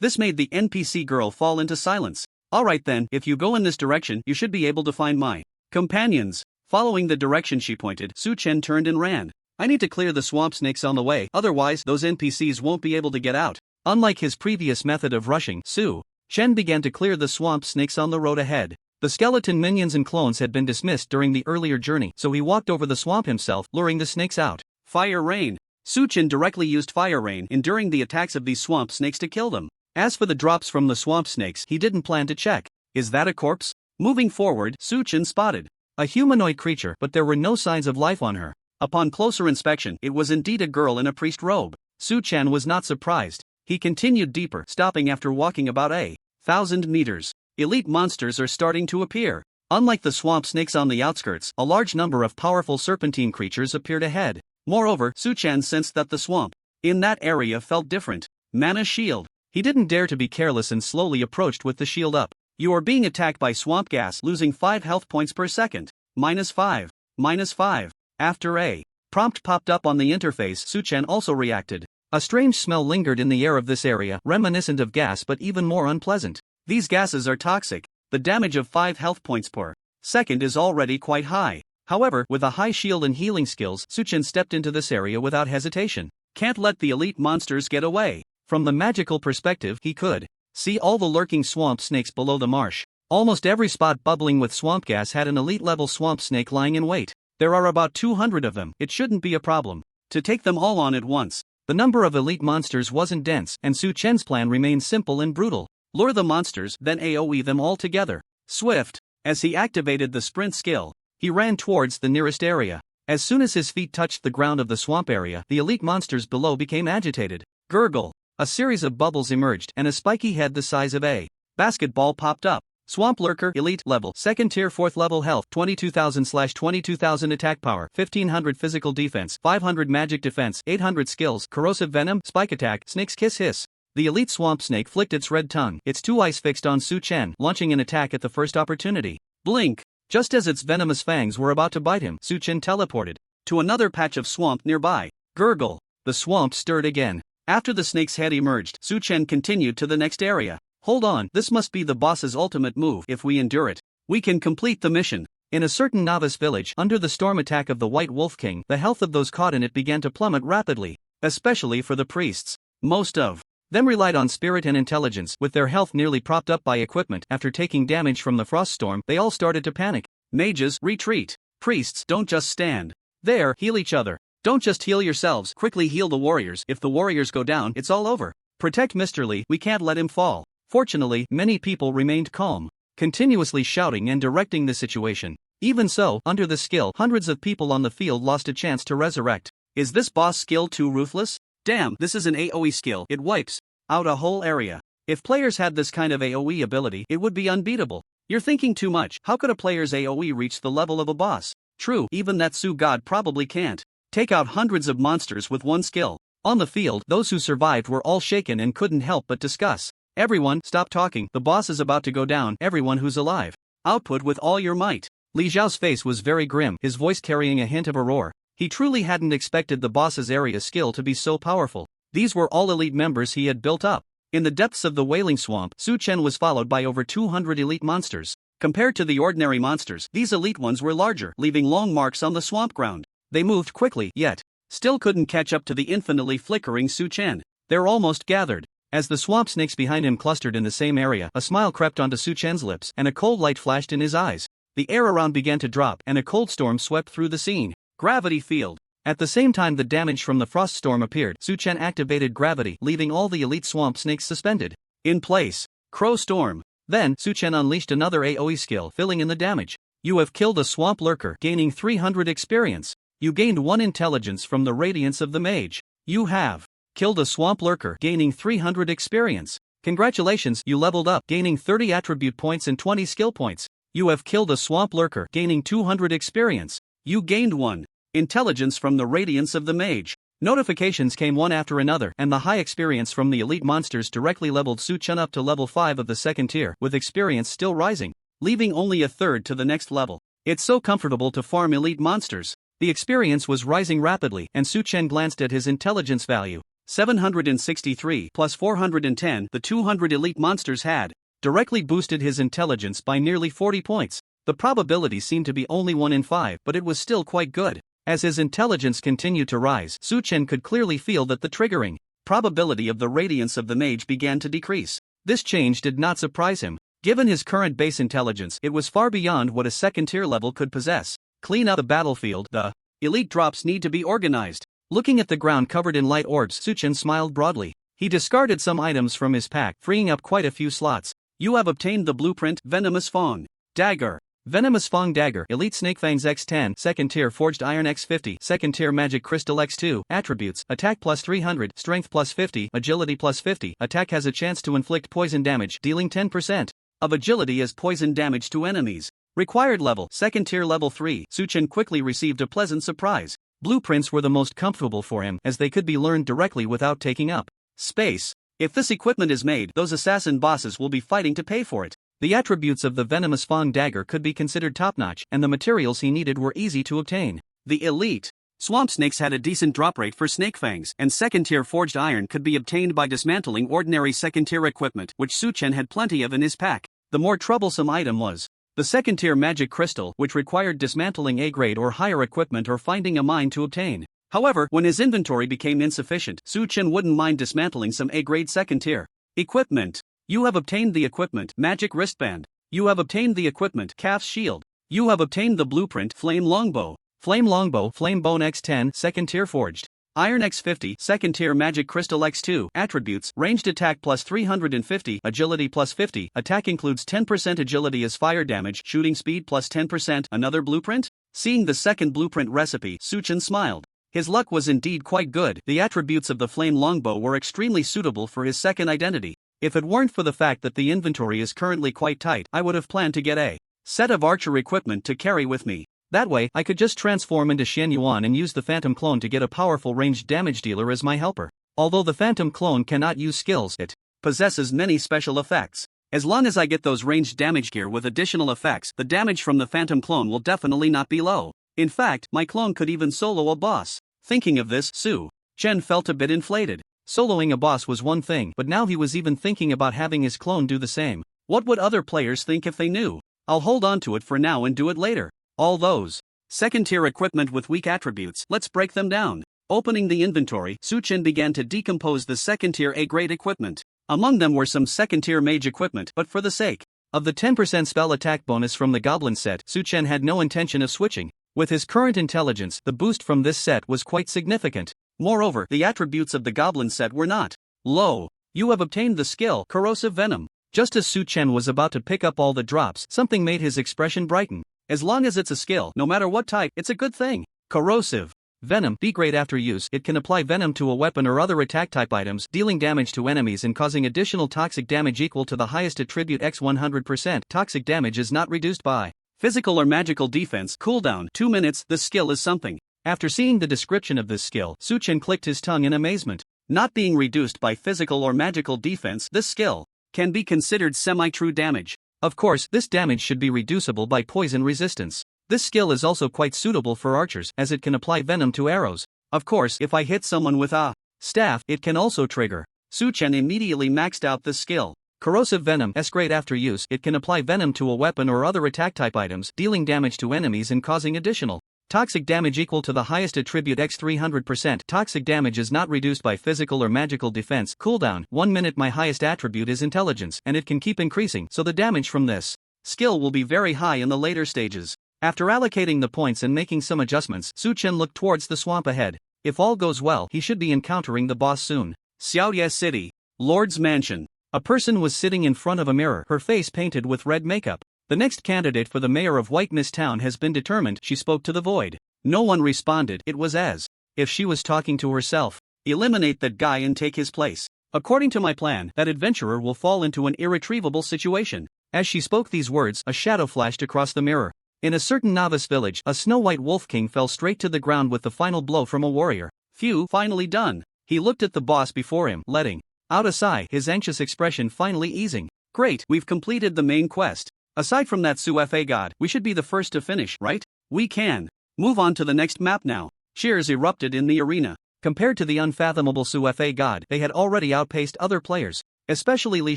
This made the NPC girl fall into silence. Alright then, if you go in this direction, you should be able to find my companions. Following the direction she pointed, Su-chen turned and ran. I need to clear the swamp snakes on the way, otherwise those NPCs won't be able to get out. Unlike his previous method of rushing, Su-chen began to clear the swamp snakes on the road ahead. The skeleton minions and clones had been dismissed during the earlier journey, so he walked over the swamp himself, luring the snakes out. Fire rain. Su-chen directly used fire rain, enduring the attacks of these swamp snakes to kill them. As for the drops from the swamp snakes, he didn't plan to check. Is that a corpse? Moving forward, Su-chen spotted a humanoid creature, but there were no signs of life on her. Upon closer inspection, it was indeed a girl in a priest robe. Su-chen was not surprised. He continued deeper, stopping after walking about 1,000 meters. Elite monsters are starting to appear. Unlike the swamp snakes on the outskirts, a large number of powerful serpentine creatures appeared ahead. Moreover, Su-chen sensed that the swamp in that area felt different. Mana shield. He didn't dare to be careless and slowly approached with the shield up. You are being attacked by swamp gas, losing 5 health points per second. -5. -5. After a prompt popped up on the interface, Su-chen also reacted. A strange smell lingered in the air of this area, reminiscent of gas but even more unpleasant. These gases are toxic. The damage of 5 health points per second is already quite high. However, with a high shield and healing skills, Su-chen stepped into this area without hesitation. Can't let the elite monsters get away. From the magical perspective, he could see all the lurking swamp snakes below the marsh. Almost every spot bubbling with swamp gas had an elite-level swamp snake lying in wait. There are about 200 of them. It shouldn't be a problem to take them all on at once. The number of elite monsters wasn't dense, and Su-chen's plan remained simple and brutal. Lure the monsters, then AoE them all together. Swift. As he activated the sprint skill, he ran towards the nearest area. As soon as his feet touched the ground of the swamp area, the elite monsters below became agitated. Gurgle. A series of bubbles emerged, and a spiky head the size of a basketball popped up. Swamp Lurker Elite Level 2nd Tier 4th Level Health 22,000/22,000 Attack Power 1500 Physical Defense 500 Magic Defense 800 Skills Corrosive Venom Spike Attack Snake's Kiss Hiss. The elite swamp snake flicked its red tongue, its 2 eyes fixed on Su-chen, launching an attack at the first opportunity. Blink. Just as its venomous fangs were about to bite him, Su-chen teleported to another patch of swamp nearby. Gurgle. The swamp stirred again. After the snake's head emerged, Su-chen continued to the next area. Hold on, this must be the boss's ultimate move. If we endure it, we can complete the mission. In a certain novice village under the storm attack of the White Wolf King, the health of those caught in it began to plummet rapidly, especially for the priests. Most of them relied on spirit and intelligence, with their health nearly propped up by equipment. After taking damage from the frost storm, they all started to panic. Mages, retreat. Priests, don't just stand there, heal each other. Don't just heal yourselves, quickly heal the warriors. If the warriors go down, it's all over. Protect Mr. Lee, we can't let him fall. Fortunately, many people remained calm, continuously shouting and directing the situation. Even so, under the skill, hundreds of people on the field lost a chance to resurrect. Is this boss skill too ruthless? Damn, this is an AoE skill. It wipes out a whole area. If players had this kind of AoE ability, it would be unbeatable. You're thinking too much. How could a player's AoE reach the level of a boss? True, even that Su god probably can't take out hundreds of monsters with one skill. On the field, those who survived were all shaken and couldn't help but discuss. Everyone, stop talking. The boss is about to go down. Everyone who's alive, output with all your might. Li Zhao's face was very grim, his voice carrying a hint of a roar. He truly hadn't expected the boss's area skill to be so powerful. These were all elite members he had built up. In the depths of the Wailing Swamp, Su Chen was followed by over 200 elite monsters. Compared to the ordinary monsters, these elite ones were larger, leaving long marks on the swamp ground. They moved quickly, yet still couldn't catch up to the infinitely flickering Su Chen. They're almost gathered. As the swamp snakes behind him clustered in the same area, a smile crept onto Su Chen's lips, and a cold light flashed in his eyes. The air around began to drop, and a cold storm swept through the scene. Gravity field. At the same time the damage from the frost storm appeared, Su Chen activated gravity, leaving all the elite swamp snakes suspended in place. Crow storm. Then, Su Chen unleashed another AoE skill, filling in the damage. You have killed a swamp lurker, gaining 300 experience. You gained 1 intelligence from the radiance of the mage. You have killed a swamp lurker, gaining 300 experience. Congratulations, you leveled up, gaining 30 attribute points and 20 skill points. You have killed a swamp lurker, gaining 200 experience. You gained 1 intelligence from the radiance of the mage. Notifications came one after another, and the high experience from the elite monsters directly leveled Su Chen up to level 5 of the second tier, with experience still rising, leaving only a third to the next level. It's so comfortable to farm elite monsters. The experience was rising rapidly, and Su Chen glanced at his intelligence value. 763 plus 410, the 200 elite monsters had directly boosted his intelligence by nearly 40 points. The probability seemed to be only 1 in 5, but it was still quite good. As his intelligence continued to rise, Su Chen could clearly feel that the triggering probability of the radiance of the mage began to decrease. This change did not surprise him. Given his current base intelligence, it was far beyond what a second-tier level could possess. Clean up the battlefield. The elite drops need to be organized. Looking at the ground covered in light orbs, Su Chen smiled broadly. He discarded some items from his pack, freeing up quite a few slots. You have obtained the blueprint, Venomous Fang Dagger. Venomous Fang Dagger, Elite Snake Fangs X10, Second Tier Forged Iron X50, Second Tier Magic Crystal X2, Attributes, Attack plus 300, Strength plus 50, Agility plus 50, Attack has a chance to inflict poison damage, dealing 10% of agility as poison damage to enemies. Required level, Second Tier Level 3, Su Chen quickly received a pleasant surprise. Blueprints were the most comfortable for him, as they could be learned directly without taking up space. If this equipment is made, those assassin bosses will be fighting to pay for it. The attributes of the Venomous Fang Dagger could be considered top-notch, and the materials he needed were easy to obtain. The elite swamp snakes had a decent drop rate for snake fangs, and second-tier forged iron could be obtained by dismantling ordinary second-tier equipment, which Su Chen had plenty of in his pack. The more troublesome item was the second-tier magic crystal, which required dismantling A-grade or higher equipment or finding a mine to obtain. However, when his inventory became insufficient, Su Chen wouldn't mind dismantling some A-grade second-tier equipment. You have obtained the equipment, Magic Wristband. You have obtained the equipment, Calf's Shield. You have obtained the blueprint, Flame Longbow. Flame Longbow, Flame Bone X10, Second Tier Forged Iron X50, Second Tier Magic Crystal X2. Attributes, Ranged Attack plus 350, Agility plus 50. Attack includes 10% agility as fire damage, Shooting Speed plus 10%. Another blueprint? Seeing the second blueprint recipe, Su Chen smiled. His luck was indeed quite good. The attributes of the Flame Longbow were extremely suitable for his second identity. If it weren't for the fact that the inventory is currently quite tight, I would have planned to get a set of archer equipment to carry with me. That way, I could just transform into Xian Yuan and use the Phantom Clone to get a powerful ranged damage dealer as my helper. Although the Phantom Clone cannot use skills, it possesses many special effects. As long as I get those ranged damage gear with additional effects, the damage from the Phantom Clone will definitely not be low. In fact, my clone could even solo a boss. Thinking of this, Su Chen felt a bit inflated. Soloing a boss was one thing, but now he was even thinking about having his clone do the same. What would other players think if they knew? I'll hold on to it for now and do it later. All those second-tier equipment with weak attributes. Let's break them down. Opening the inventory, Suchen began to decompose the second-tier A-grade equipment. Among them were some second-tier mage equipment, but for the sake of the 10% spell attack bonus from the goblin set, Suchen had no intention of switching. With his current intelligence, the boost from this set was quite significant. Moreover, the attributes of the goblin set were not low. You have obtained the skill, Corrosive Venom. Just as Suchen was about to pick up all the drops, something made his expression brighten. As long as it's a skill, no matter what type, it's a good thing. Corrosive Venom, B-grade. After use, it can apply venom to a weapon or other attack type items, dealing damage to enemies and causing additional toxic damage equal to the highest attribute x 100%. Toxic damage is not reduced by physical or magical defense. Cooldown 2 minutes. This skill is something. After seeing the description of this skill, Suchen clicked his tongue in amazement. Not being reduced by physical or magical defense, this skill can be considered semi-true damage. Of course, this damage should be reducible by poison resistance. This skill is also quite suitable for archers, as it can apply venom to arrows. Of course, if I hit someone with a staff, it can also trigger. Suchen immediately maxed out this skill. Corrosive Venom, S-grade. After use, it can apply venom to a weapon or other attack type items, dealing damage to enemies and causing additional toxic damage equal to the highest attribute x 300%. Toxic damage is not reduced by physical or magical defense. Cooldown 1 minute. My highest attribute is intelligence, and it can keep increasing, so the damage from this skill will be very high in the later stages. After allocating the points and making some adjustments, Suchen looked towards the swamp ahead. If all goes well, he should be encountering the boss soon. Xiaoye City, Lord's Mansion. A person was sitting in front of a mirror, her face painted with red makeup. The next candidate for the mayor of White Mist Town has been determined. She spoke to the void. No one responded. It was as if she was talking to herself. Eliminate that guy and take his place. According to my plan, that adventurer will fall into an irretrievable situation. As she spoke these words, a shadow flashed across the mirror. In a certain novice village, a snow-white wolf king fell straight to the ground with the final blow from a warrior. Phew, finally done. He looked at the boss before him, letting out a sigh, his anxious expression finally easing. Great, we've completed the main quest. Aside from that Suefe god, we should be the first to finish, right? We can move on to the next map now. Cheers erupted in the arena. Compared to the unfathomable Suefe god, they had already outpaced other players, especially Li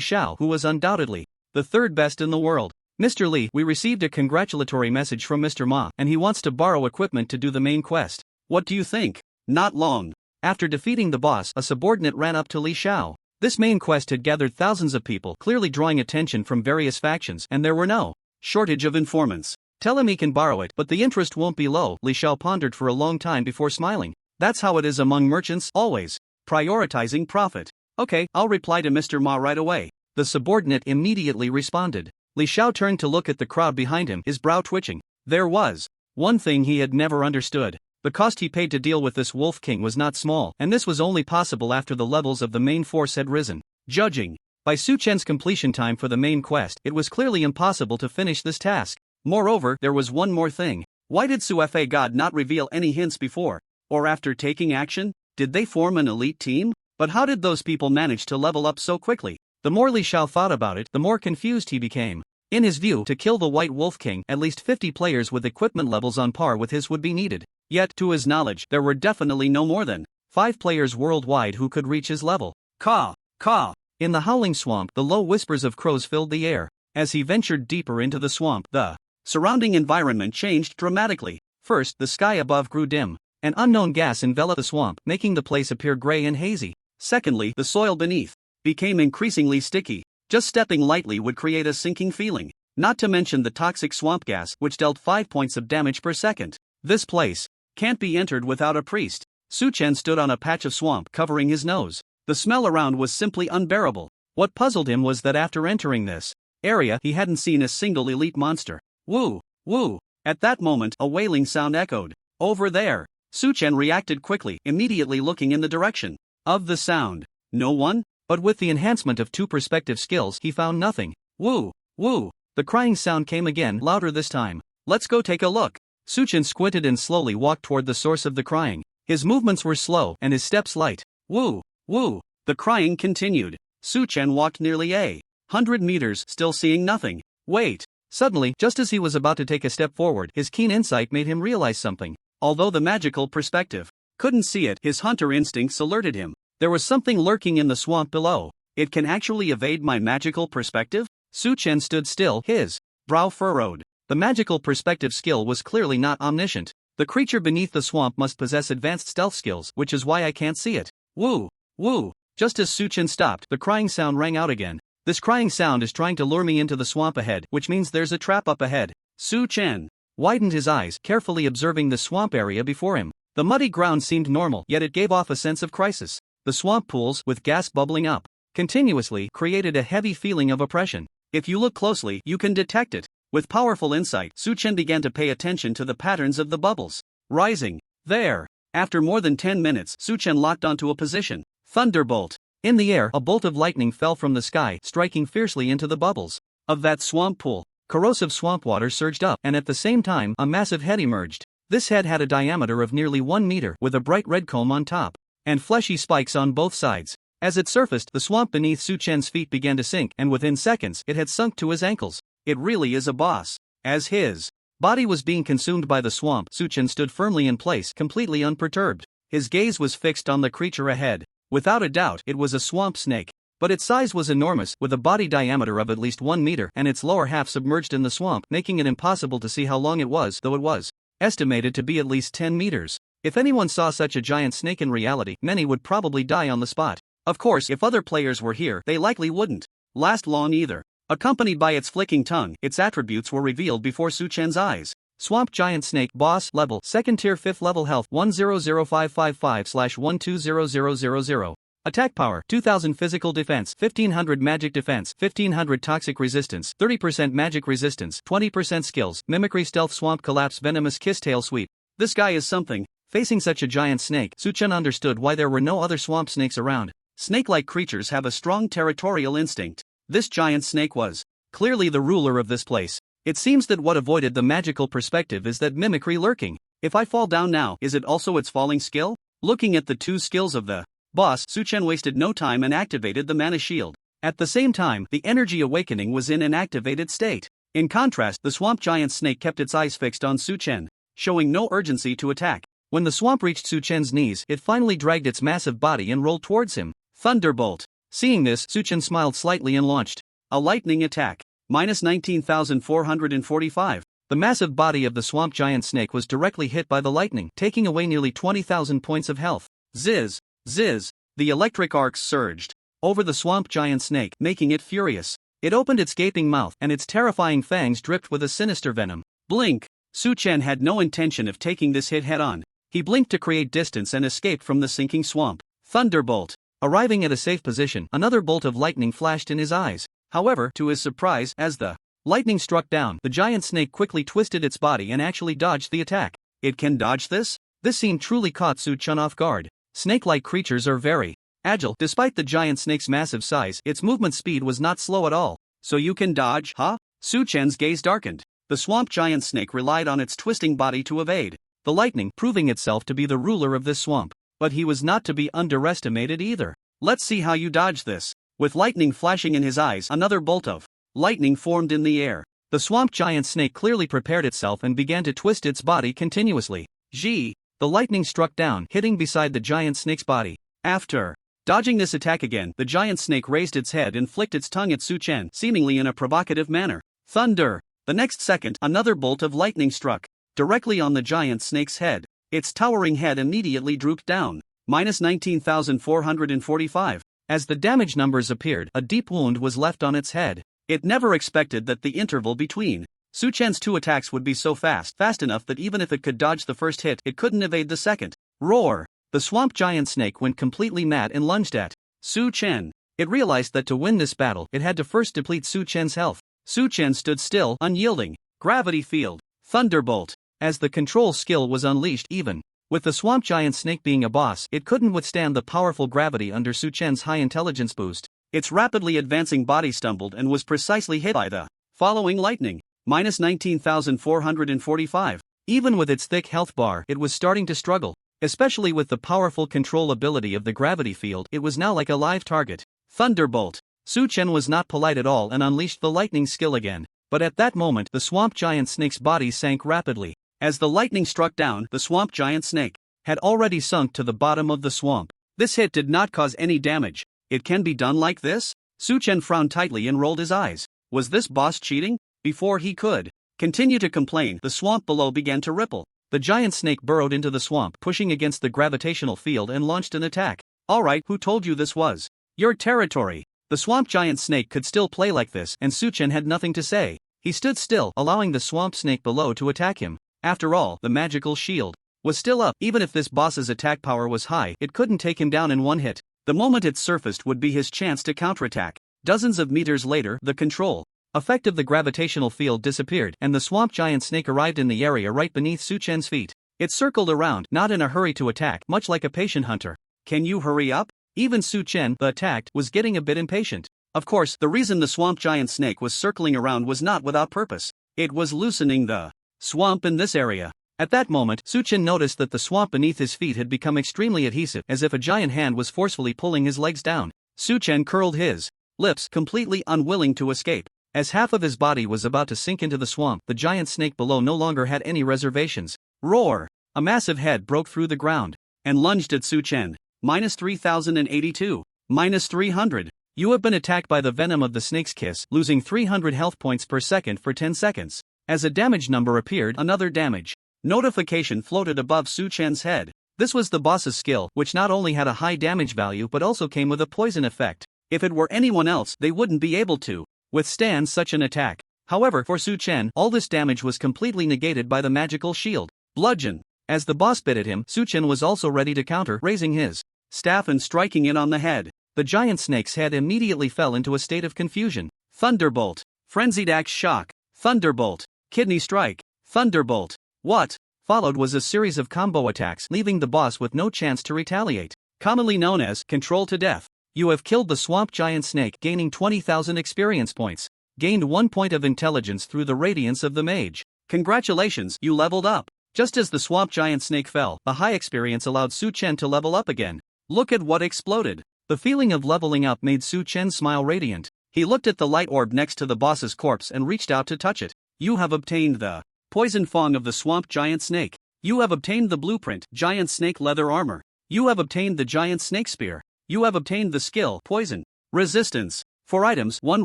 Xiao, who was undoubtedly the third best in the world. Mr. Li, we received a congratulatory message from Mr. Ma, and he wants to borrow equipment to do the main quest. What do you think? Not long after defeating the boss, a subordinate ran up to Li Xiao. This main quest had gathered thousands of people, clearly drawing attention from various factions, and there were no shortage of informants. Tell him he can borrow it, but the interest won't be low. Li Xiao pondered for a long time before smiling. That's how it is among merchants, always prioritizing profit. Okay, I'll reply to Mr. Ma right away. The subordinate immediately responded. Li Xiao turned to look at the crowd behind him, his brow twitching. There was one thing he had never understood. The cost he paid to deal with this Wolf King was not small, and this was only possible after the levels of the main force had risen. Judging by Suchen's completion time for the main quest, it was clearly impossible to finish this task. Moreover, there was one more thing. Why did Suefe God not reveal any hints before or after taking action? Did they form an elite team? But how did those people manage to level up so quickly? The more Li Xiao thought about it, the more confused he became. In his view, to kill the White Wolf King, at least 50 players with equipment levels on par with his would be needed. Yet, to his knowledge, there were definitely no more than 5 players worldwide who could reach his level. Caw, caw. In the howling swamp, the low whispers of crows filled the air. As he ventured deeper into the swamp, the surrounding environment changed dramatically. First, the sky above grew dim. An unknown gas enveloped the swamp, making the place appear gray and hazy. Secondly, the soil beneath became increasingly sticky. Just stepping lightly would create a sinking feeling. Not to mention the toxic swamp gas, which dealt 5 points of damage per second. This place can't be entered without a priest. Suchen stood on a patch of swamp, covering his nose. The smell around was simply unbearable. What puzzled him was that after entering this area, he hadn't seen a single elite monster. Woo! Woo! At that moment, a wailing sound echoed. Over there! Suchen reacted quickly, immediately looking in the direction of the sound. No one? But with the enhancement of 2 perspective skills, he found nothing. Woo! Woo! The crying sound came again, louder this time. Let's go take a look. Suchen squinted and slowly walked toward the source of the crying. His movements were slow, and his steps light. Woo! Woo! The crying continued. Suchen walked nearly 100 meters, still seeing nothing. Wait! Suddenly, just as he was about to take a step forward, his keen insight made him realize something. Although the magical perspective couldn't see it, his hunter instincts alerted him. There was something lurking in the swamp below. It can actually evade my magical perspective? Suchen stood still, his brow furrowed. The magical perspective skill was clearly not omniscient. The creature beneath the swamp must possess advanced stealth skills, which is why I can't see it. Woo! Woo! Just as Su-Chen stopped, the crying sound rang out again. This crying sound is trying to lure me into the swamp ahead, which means there's a trap up ahead. Su-Chen widened his eyes, carefully observing the swamp area before him. The muddy ground seemed normal, yet it gave off a sense of crisis. The swamp pools, with gas bubbling up continuously, created a heavy feeling of oppression. If you look closely, you can detect it. With powerful insight, Su-Chen began to pay attention to the patterns of the bubbles. Rising. There. After more than 10 minutes, Su-Chen locked onto a position. Thunderbolt. In the air, a bolt of lightning fell from the sky, striking fiercely into the bubbles of that swamp pool. Corrosive swamp water surged up, and at the same time, a massive head emerged. This head had a diameter of nearly 1 meter, with a bright red comb on top, and fleshy spikes on both sides. As it surfaced, the swamp beneath Su-Chen's feet began to sink, and within seconds, it had sunk to his ankles. It really is a boss. As his body was being consumed by the swamp, Su-Chen stood firmly in place, completely unperturbed. His gaze was fixed on the creature ahead. Without a doubt, it was a swamp snake. But its size was enormous, with a body diameter of at least 1 meter and its lower half submerged in the swamp, making it impossible to see how long it was, though it was estimated to be at least 10 meters. If anyone saw such a giant snake in reality, many would probably die on the spot. Of course, if other players were here, they likely wouldn't last long either. Accompanied by its flicking tongue, its attributes were revealed before Su-Chen's eyes. Swamp Giant Snake Boss Level 2nd Tier 5th Level Health 100555/1200000. Attack Power 2000 Physical Defense 1500 Magic Defense 1500 Toxic Resistance 30% Magic Resistance 20% Skills Mimicry Stealth Swamp Collapse Venomous Kiss Tail Sweep. This guy is something. Facing such a giant snake, Su-Chen understood why there were no other swamp snakes around. Snake-like creatures have a strong territorial instinct. This giant snake was clearly the ruler of this place. It seems that what avoided the magical perspective is that mimicry lurking. If I fall down now, is it also its falling skill? Looking at the two skills of the boss, Su-Chen wasted no time and activated the mana shield. At the same time, the energy awakening was in an activated state. In contrast, the swamp giant snake kept its eyes fixed on Su-Chen, showing no urgency to attack. When the swamp reached Su-Chen's knees, it finally dragged its massive body and rolled towards him. Thunderbolt. Seeing this, Su-Chen smiled slightly and launched a lightning attack. Minus 19,445. The massive body of the swamp giant snake was directly hit by the lightning, taking away nearly 20,000 points of health. Zizz. Zizz. The electric arcs surged over the swamp giant snake, making it furious. It opened its gaping mouth, and its terrifying fangs dripped with a sinister venom. Blink. Su-Chen had no intention of taking this hit head-on. He blinked to create distance and escaped from the sinking swamp. Thunderbolt. Arriving at a safe position, another bolt of lightning flashed in his eyes. However, to his surprise, as the lightning struck down, the giant snake quickly twisted its body and actually dodged the attack. It can dodge this? This scene truly caught Su-Chen off guard. Snake-like creatures are very agile. Despite the giant snake's massive size, its movement speed was not slow at all. So you can dodge, huh? Su-Chen's gaze darkened. The swamp giant snake relied on its twisting body to evade the lightning, proving itself to be the ruler of this swamp. But he was not to be underestimated either. Let's see how you dodge this. With lightning flashing in his eyes, another bolt of lightning formed in the air. The swamp giant snake clearly prepared itself and began to twist its body continuously. Gee! The lightning struck down, hitting beside the giant snake's body. After dodging this attack again, the giant snake raised its head and flicked its tongue at Su-Chen, seemingly in a provocative manner. Thunder! The next second, another bolt of lightning struck directly on the giant snake's head. Its towering head immediately drooped down. Minus 19,445. As the damage numbers appeared, a deep wound was left on its head. It never expected that the interval between Su-Chen's two attacks would be so fast enough that even if it could dodge the first hit, it couldn't evade the second. Roar! The swamp giant snake went completely mad and lunged at Su-Chen. It realized that to win this battle, it had to first deplete Su-Chen's health. Su-Chen stood still, unyielding. Gravity field. Thunderbolt. As the control skill was unleashed, even with the swamp giant snake being a boss, it couldn't withstand the powerful gravity under Su-Chen's high intelligence boost. Its rapidly advancing body stumbled and was precisely hit by the following lightning. Minus 19,445. Even with its thick health bar, it was starting to struggle. Especially with the powerful control ability of the gravity field, it was now like a live target. Thunderbolt. Su-Chen was not polite at all and unleashed the lightning skill again. But at that moment, the swamp giant snake's body sank rapidly. As the lightning struck down, the swamp giant snake had already sunk to the bottom of the swamp. This hit did not cause any damage. It can be done like this? Su-Chen frowned tightly and rolled his eyes. Was this boss cheating? Before he could Continue to complain. The swamp below began to ripple. The giant snake burrowed into the swamp, pushing against the gravitational field and launched an attack. Alright, who told you this was your territory? The swamp giant snake could still play like this, and Suchen had nothing to say. He stood still, allowing the swamp snake below to attack him. After all, the magical shield was still up. Even if this boss's attack power was high, it couldn't take him down in one hit. The moment it surfaced would be his chance to counterattack. Dozens of meters later, the control effect of the gravitational field disappeared, and the swamp giant snake arrived in the area right beneath Suchen's feet. It circled around, not in a hurry to attack, much like a patient hunter. Can you hurry up? Even Suchen, the attacked, was getting a bit impatient. Of course, the reason the swamp giant snake was circling around was not without purpose. It was loosening the swamp in this area. At that moment, Suchen noticed that the swamp beneath his feet had become extremely adhesive, as if a giant hand was forcefully pulling his legs down. Suchen curled his lips, completely unwilling to escape. As half of his body was about to sink into the swamp, the giant snake below no longer had any reservations. Roar! A massive head broke through the ground and lunged at Suchen. -3082. -300. You have been attacked by the venom of the snake's kiss, losing 300 health points per second for 10 seconds. As a damage number appeared, another damage notification floated above Suchen's head. This was the boss's skill, which not only had a high damage value but also came with a poison effect. If it were anyone else, they wouldn't be able to withstand such an attack. However, for Suchen, all this damage was completely negated by the magical shield. Bludgeon. As the boss bit at him, Suchen was also ready to counter, raising his staff and striking it on the head. The giant snake's head immediately fell into a state of confusion. Thunderbolt. Frenzied axe shock. Thunderbolt. Kidney strike. Thunderbolt. What followed was a series of combo attacks, leaving the boss with no chance to retaliate. Commonly known as control to death. You have killed the swamp giant snake, gaining 20,000 experience points. Gained 1 point of intelligence through the radiance of the mage. Congratulations, you leveled up. Just as the swamp giant snake fell, the high experience allowed Suchen to level up again. Look at what exploded. The feeling of leveling up made Suchen smile radiant. He looked at the light orb next to the boss's corpse and reached out to touch it. You have obtained the poison fang of the swamp giant snake. You have obtained the blueprint, giant snake leather armor. You have obtained the giant snake spear. You have obtained the skill, poison resistance. 4 items, 1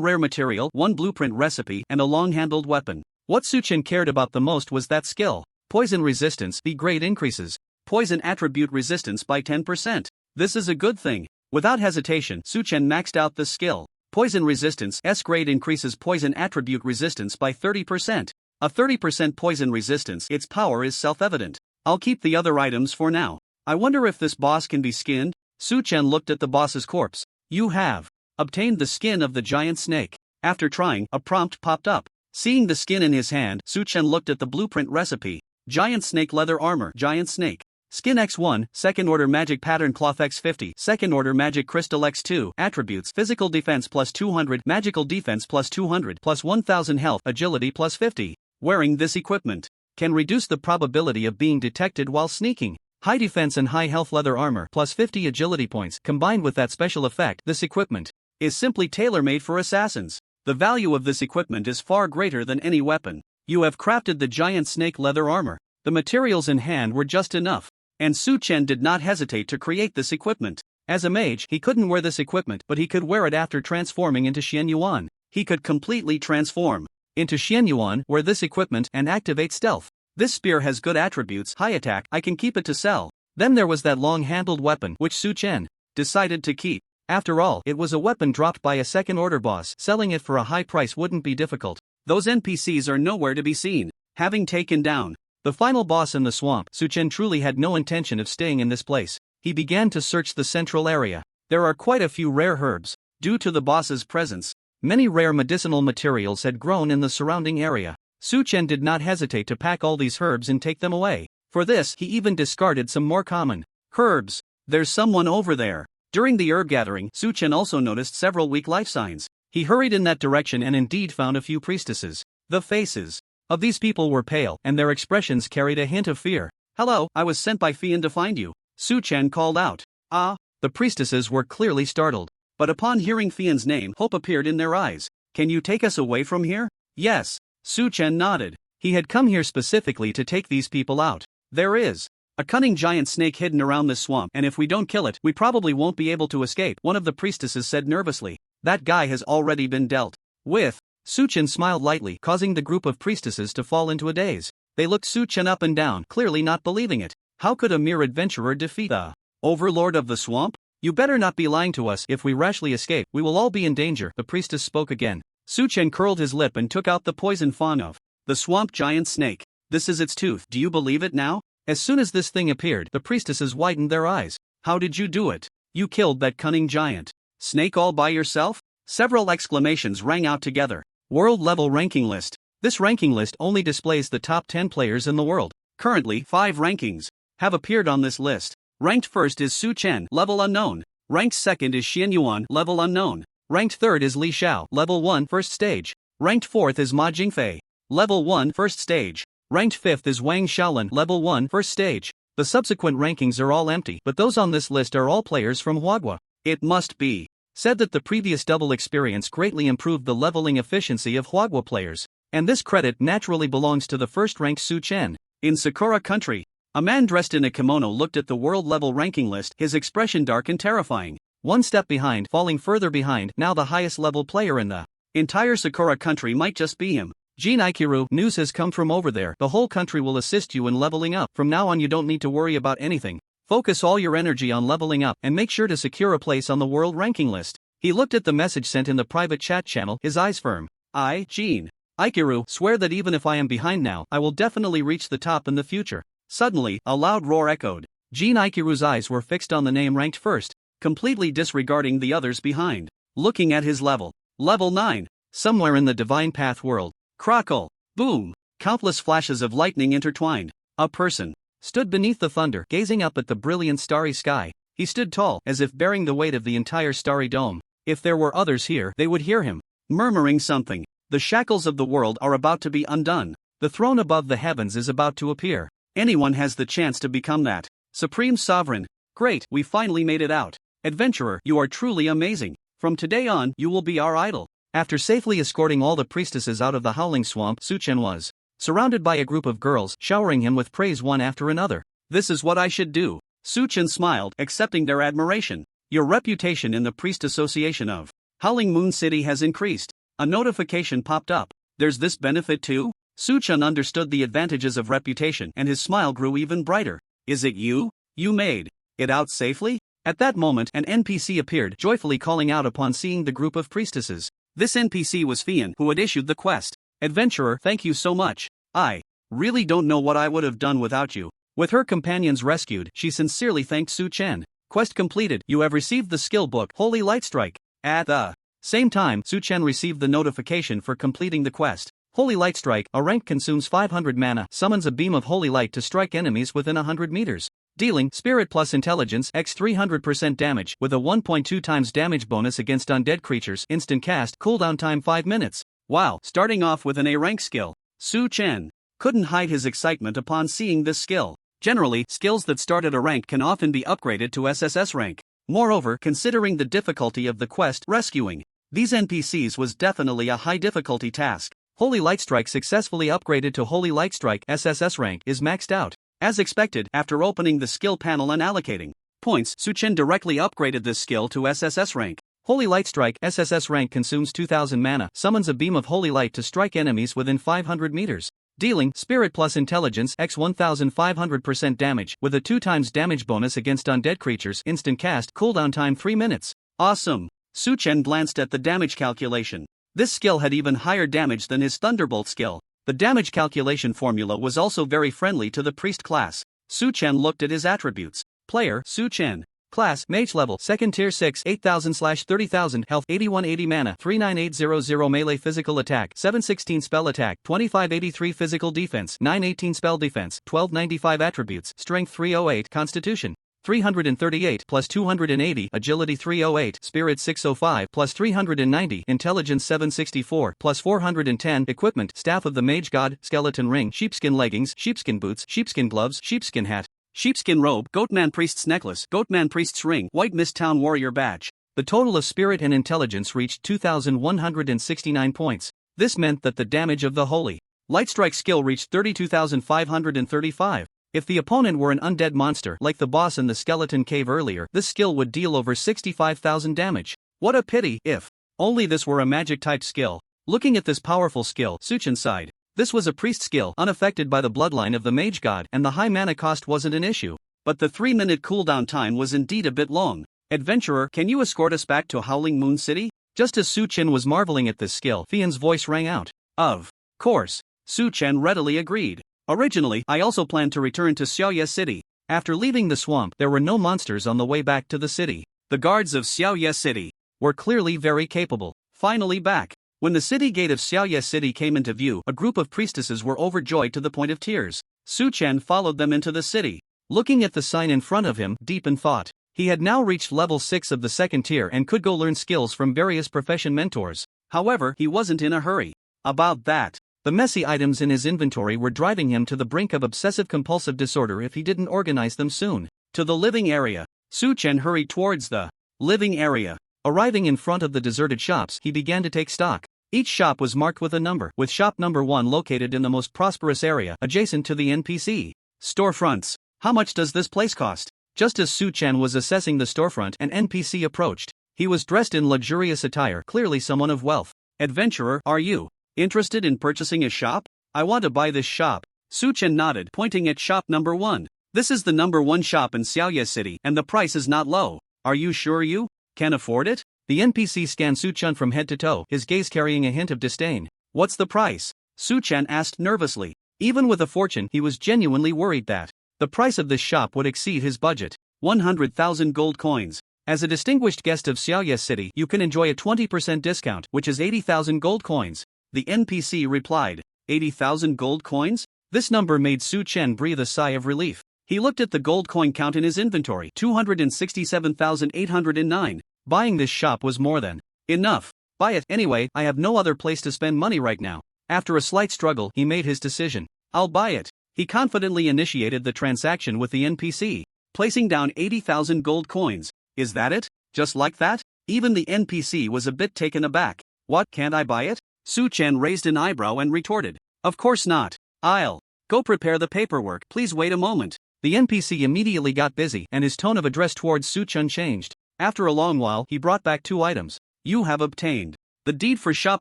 rare material, 1 blueprint recipe, and a long-handled weapon. What Suchen cared about the most was that skill. Poison resistance, B grade increases. Poison attribute resistance by 10%. This is a good thing. Without hesitation, Suchen maxed out this skill. Poison resistance, S grade increases poison attribute resistance by 30%. A 30% poison resistance, its power is self-evident. I'll keep the other items for now. I wonder if this boss can be skinned? Suchen looked at the boss's corpse. You have obtained the skin of the giant snake. After trying, a prompt popped up. Seeing the skin in his hand, Suchen looked at the blueprint recipe. Giant snake leather armor, giant snake. Skin X1, second order magic pattern cloth X50, second order magic crystal X2, attributes physical defense plus 200, magical defense plus 200, plus 1000 health, agility plus 50. Wearing this equipment can reduce the probability of being detected while sneaking. High defense and high health leather armor plus 50 agility points. Combined with that special effect, this equipment is simply tailor-made for assassins. The value of this equipment is far greater than any weapon. You have crafted the giant snake leather armor. The materials in hand were just enough, and Suchen did not hesitate to create this equipment. As a mage, he couldn't wear this equipment, but he could wear it after transforming into Xianyuan. He could completely transform into Xianyuan, wear this equipment, and activate stealth. This spear has good attributes, high attack, I can keep it to sell. Then there was that long-handled weapon, which Suchen decided to keep. After all, it was a weapon dropped by a second-order boss. Selling it for a high price wouldn't be difficult. Those NPCs are nowhere to be seen. Having taken down the final boss in the swamp, Suchen truly had no intention of staying in this place. He began to search the central area. There are quite a few rare herbs. Due to the boss's presence, many rare medicinal materials had grown in the surrounding area. Suchen did not hesitate to pack all these herbs and take them away. For this, he even discarded some more common herbs. There's someone over there. During the herb gathering, Suchen also noticed several weak life signs. He hurried in that direction and indeed found a few priestesses. The faces of these people were pale, and their expressions carried a hint of fear. Hello, I was sent by Fian to find you, Suchen called out. Ah, the priestesses were clearly startled. But upon hearing Fian's name, hope appeared in their eyes. Can you take us away from here? Yes. Suchen nodded. He had come here specifically to take these people out. There is a cunning giant snake hidden around this swamp, and if we don't kill it, we probably won't be able to escape, one of the priestesses said nervously. That guy has already been dealt with. Su-Chen smiled lightly, causing the group of priestesses to fall into a daze. They looked Su-Chen up and down, clearly not believing it. How could a mere adventurer defeat the overlord of the swamp? You better not be lying to us. If we rashly escape, we will all be in danger. The priestess spoke again. Su-Chen curled his lip and took out the poison fawn of the swamp giant snake. This is its tooth. Do you believe it now? As soon as this thing appeared, the priestesses widened their eyes. How did you do it? You killed that cunning giant snake all by yourself? Several exclamations rang out together. World level ranking list. This ranking list only displays the top 10 players in the world. Currently, 5 rankings have appeared on this list. Ranked first is Su-Chen, level unknown. Ranked second is Xian Yuan, level unknown. Ranked third is Li Xiao, level 1, first stage. Ranked fourth is Ma Jingfei, level 1, first stage. Ranked fifth is Wang Xiaolin, level 1, first stage. The subsequent rankings are all empty, but those on this list are all players from Huagua. It must be said that the previous double experience greatly improved the leveling efficiency of Huagua players, and this credit naturally belongs to the first-ranked Su-Chen. In Sakura country, a man dressed in a kimono looked at the world-level ranking list, his expression dark and terrifying. One step behind, falling further behind, now the highest-level player in the entire Sakura country might just be him. Jin Ikiru, news has come from over there. The whole country will assist you in leveling up. From now on you don't need to worry about anything. Focus all your energy on leveling up and make sure to secure a place on the world ranking list. He looked at the message sent in the private chat channel, his eyes firm. I, Jin Ikiru, swear that even if I am behind now, I will definitely reach the top in the future. Suddenly, a loud roar echoed. Jin Ikiru's eyes were fixed on the name ranked first, completely disregarding the others behind. Looking at his level. Level 9. Somewhere in the Divine Path world. Crackle. Boom. Countless flashes of lightning intertwined. A person stood beneath the thunder, gazing up at the brilliant starry sky. He stood tall, as if bearing the weight of the entire starry dome. If there were others here, they would hear him murmuring something. The shackles of the world are about to be undone. The throne above the heavens is about to appear. Anyone has the chance to become that supreme sovereign. Great, we finally made it out. Adventurer, you are truly amazing. From today on, you will be our idol. After safely escorting all the priestesses out of the howling swamp, Su-Chen was surrounded by a group of girls, showering him with praise one after another. This is what I should do. Su-Chen smiled, accepting their admiration. Your reputation in the priest association of Howling Moon City has increased. A notification popped up. There's this benefit too? Su-Chen understood the advantages of reputation and his smile grew even brighter. Is it you? You made it out safely? At that moment, an NPC appeared, joyfully calling out upon seeing the group of priestesses. This NPC was Fian, who had issued the quest. Adventurer, thank you so much. I really don't know what I would have done without you. With her companions rescued, she sincerely thanked Su-Chen. Quest completed, you have received the skill book, Holy Light Strike. At the same time, Su-Chen received the notification for completing the quest. Holy Light Strike, a rank consumes 500 mana, summons a beam of holy light to strike enemies within 100 meters. Dealing Spirit plus Intelligence x 300% damage with a 1.2 times damage bonus against undead creatures. Instant cast, cooldown time 5 minutes. Wow, starting off with an A rank skill. Su-Chen couldn't hide his excitement upon seeing this skill. Generally, skills that start at a rank can often be upgraded to SSS rank. Moreover, considering the difficulty of the quest rescuing these NPCs was definitely a high difficulty task. Holy Light Strike successfully upgraded to Holy Light Strike SSS rank is maxed out. As expected, after opening the skill panel and allocating points, Su-Chen directly upgraded this skill to SSS rank. Holy Light Strike SSS rank consumes 2000 mana, summons a beam of holy light to strike enemies within 500 meters. Dealing Spirit plus Intelligence x 1500% damage with a 2 times damage bonus against undead creatures. Instant cast, cooldown time 3 minutes. Awesome. Su-Chen glanced at the damage calculation. This skill had even higher damage than his Thunderbolt skill. The damage calculation formula was also very friendly to the priest class. Su-Chen looked at his attributes. Player, Su-Chen. Class, Mage level, 2nd tier 6, 8000/30,000, health, 8180 mana, 39800 melee physical attack, 716 spell attack, 2583 physical defense, 918 spell defense, 1295 attributes, strength 308, constitution 338 plus 280, agility 308, spirit 605 plus 390, intelligence 764 plus 410, equipment, staff of the mage god, skeleton ring, sheepskin leggings, sheepskin boots, sheepskin gloves, sheepskin hat, sheepskin robe, goatman priest's necklace, goatman priest's ring, white mist town warrior badge. The total of spirit and intelligence reached 2169 points. This meant that the damage of the Holy Light Strike skill reached 32,535. If the opponent were an undead monster like the boss in the skeleton cave earlier, this skill would deal over 65,000 damage. What a pity, if only this were a magic type skill. Looking at this powerful skill, Suchin sighed. This was a priest skill unaffected by the bloodline of the mage god, and the high mana cost wasn't an issue. But the 3-minute cooldown time was indeed a bit long. Adventurer, can you escort us back to Howling Moon City? Just as Suchin was marveling at this skill, Fian's voice rang out. Of course. Suchin readily agreed. Originally, I also planned to return to Xiaoye City. After leaving the swamp, there were no monsters on the way back to the city. The guards of Xiaoye City were clearly very capable. Finally back. When the city gate of Xiaoye City came into view, a group of priestesses were overjoyed to the point of tears. Suchin followed them into the city. Looking at the sign in front of him, deep in thought. He had now reached level 6 of the second tier and could go learn skills from various profession mentors. However, he wasn't in a hurry. About that. The messy items in his inventory were driving him to the brink of obsessive-compulsive disorder if he didn't organize them soon. To the living area. Suchin hurried towards the living area. Arriving in front of the deserted shops, he began to take stock. Each shop was marked with a number, with shop number 1 located in the most prosperous area, adjacent to the NPC storefronts. How much does this place cost? Just as Suchin was assessing the storefront, an NPC approached. He was dressed in luxurious attire, clearly someone of wealth. Adventurer, are you interested in purchasing a shop? I want to buy this shop. Suchin nodded, pointing at shop number 1. This is the number 1 shop in Xiaoye City, and the price is not low. Are you sure you can afford it? The NPC scanned Suchin from head to toe, his gaze carrying a hint of disdain. What's the price? Suchin asked nervously. Even with a fortune, he was genuinely worried that the price of this shop would exceed his budget. 100,000 gold coins. As a distinguished guest of Xiaoye City, you can enjoy a 20% discount, which is 80,000 gold coins. The NPC replied. 80,000 gold coins? This number made Suchin breathe a sigh of relief. He looked at the gold coin count in his inventory, 267,809. Buying this shop was more than enough. Buy it anyway, I have no other place to spend money right now. After a slight struggle, he made his decision. I'll buy it. He confidently initiated the transaction with the NPC, placing down 80,000 gold coins. Is that it? Just like that? Even the NPC was a bit taken aback. What, can't I buy it? Suchin raised an eyebrow and retorted. Of course not. I'll go prepare the paperwork, please wait a moment. The NPC immediately got busy and his tone of address towards Suchin changed. After a long while, he brought back 2 items. You have obtained the deed for shop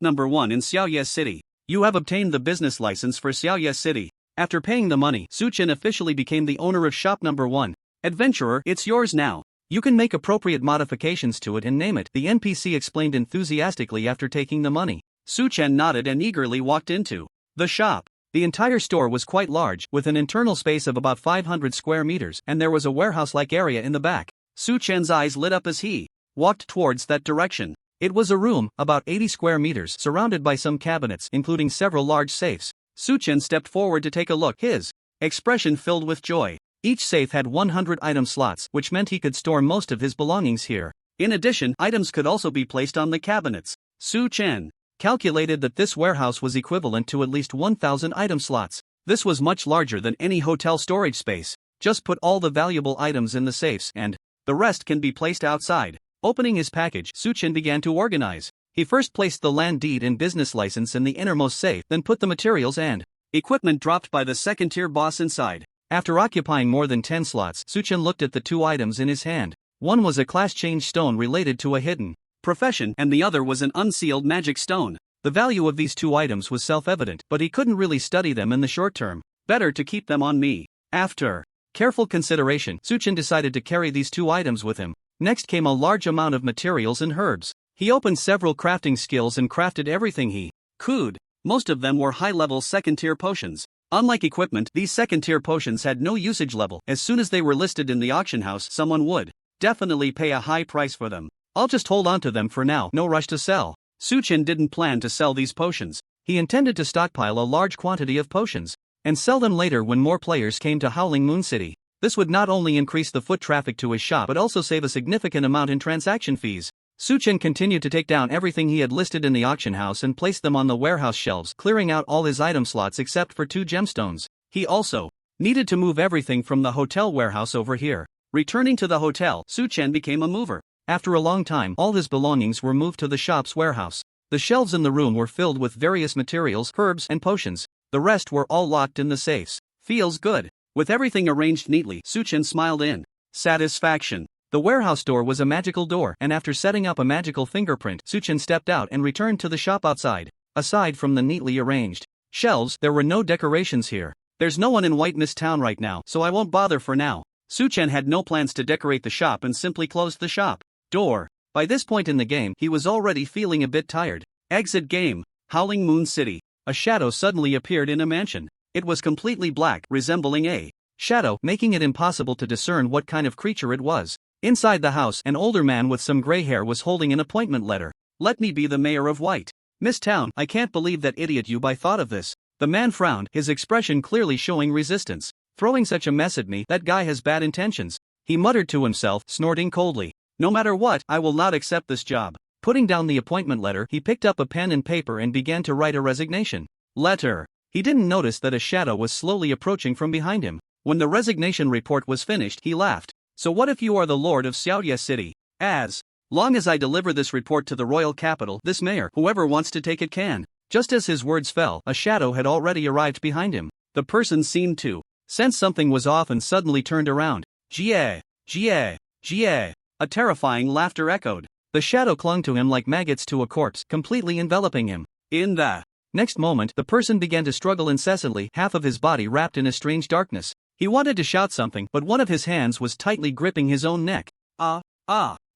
number 1 in Xiaoye City. You have obtained the business license for Xiaoye City. After paying the money, Suchin officially became the owner of shop number 1. Adventurer, it's yours now. You can make appropriate modifications to it and name it, the NPC explained enthusiastically after taking the money. Suchin nodded and eagerly walked into the shop. The entire store was quite large, with an internal space of about 500 square meters, and there was a warehouse-like area in the back. Suchin's eyes lit up as he walked towards that direction. It was a room, about 80 square meters, surrounded by some cabinets, including several large safes. Suchin stepped forward to take a look, his expression filled with joy. Each safe had 100 item slots, which meant he could store most of his belongings here. In addition, items could also be placed on the cabinets. Suchin calculated that this warehouse was equivalent to at least 1,000 item slots. This was much larger than any hotel storage space. Just put all the valuable items in the safes and the rest can be placed outside. Opening his package, Suchin began to organize. He first placed the land deed and business license in the innermost safe, then put the materials and equipment dropped by the second-tier boss inside. After occupying more than 10 slots, Suchin looked at the 2 items in his hand. One was a class change stone related to a hidden profession, and the other was an unsealed magic stone. The value of these 2 items was self-evident, but he couldn't really study them in the short term. Better to keep them on me. After careful consideration, Suchin decided to carry these 2 items with him. Next came a large amount of materials and herbs. He opened several crafting skills and crafted everything he could. Most of them were high-level second-tier potions. Unlike equipment, these second-tier potions had no usage level. As soon as they were listed in the auction house, someone would definitely pay a high price for them. I'll just hold on to them for now, no rush to sell. Suchin didn't plan to sell these potions. He intended to stockpile a large quantity of potions and sell them later when more players came to Howling Moon City. This would not only increase the foot traffic to his shop but also save a significant amount in transaction fees. Suchin continued to take down everything he had listed in the auction house and placed them on the warehouse shelves, clearing out all his item slots except for 2 gemstones. He also needed to move everything from the hotel warehouse over here. Returning to the hotel, Suchin became a mover. After a long time, all his belongings were moved to the shop's warehouse. The shelves in the room were filled with various materials, herbs, and potions. The rest were all locked in the safes. Feels good. With everything arranged neatly, Suchin smiled in satisfaction. The warehouse door was a magical door, and after setting up a magical fingerprint, Suchin stepped out and returned to the shop outside. Aside from the neatly arranged shelves, there were no decorations here. There's no one in White Mist Town right now, so I won't bother for now. Su-chan had no plans to decorate the shop and simply closed the shop door. By this point in the game, he was already feeling a bit tired. Exit game. Howling Moon City. A shadow suddenly appeared in a mansion. It was completely black, resembling a shadow, making it impossible to discern what kind of creature it was. Inside the house, an older man with some gray hair was holding an appointment letter. Let me be the mayor of White Mist Town. I can't believe that idiot Yubai thought of this. The man frowned, his expression clearly showing resistance. Throwing such a mess at me, that guy has bad intentions. He muttered to himself, snorting coldly. No matter what, I will not accept this job. Putting down the appointment letter, he picked up a pen and paper and began to write a resignation letter. He didn't notice that a shadow was slowly approaching from behind him. When the resignation report was finished, he laughed. So what if you are the lord of Xiaoye City? As long as I deliver this report to the royal capital, this mayor, whoever wants to take it can. Just as his words fell, a shadow had already arrived behind him. The person seemed to sense something was off and suddenly turned around. Jie, Jie, Jie. A terrifying laughter echoed. The shadow clung to him like maggots to a corpse, completely enveloping him. In the next moment, the person began to struggle incessantly, half of his body wrapped in a strange darkness. He wanted to shout something, but one of his hands was tightly gripping his own neck. A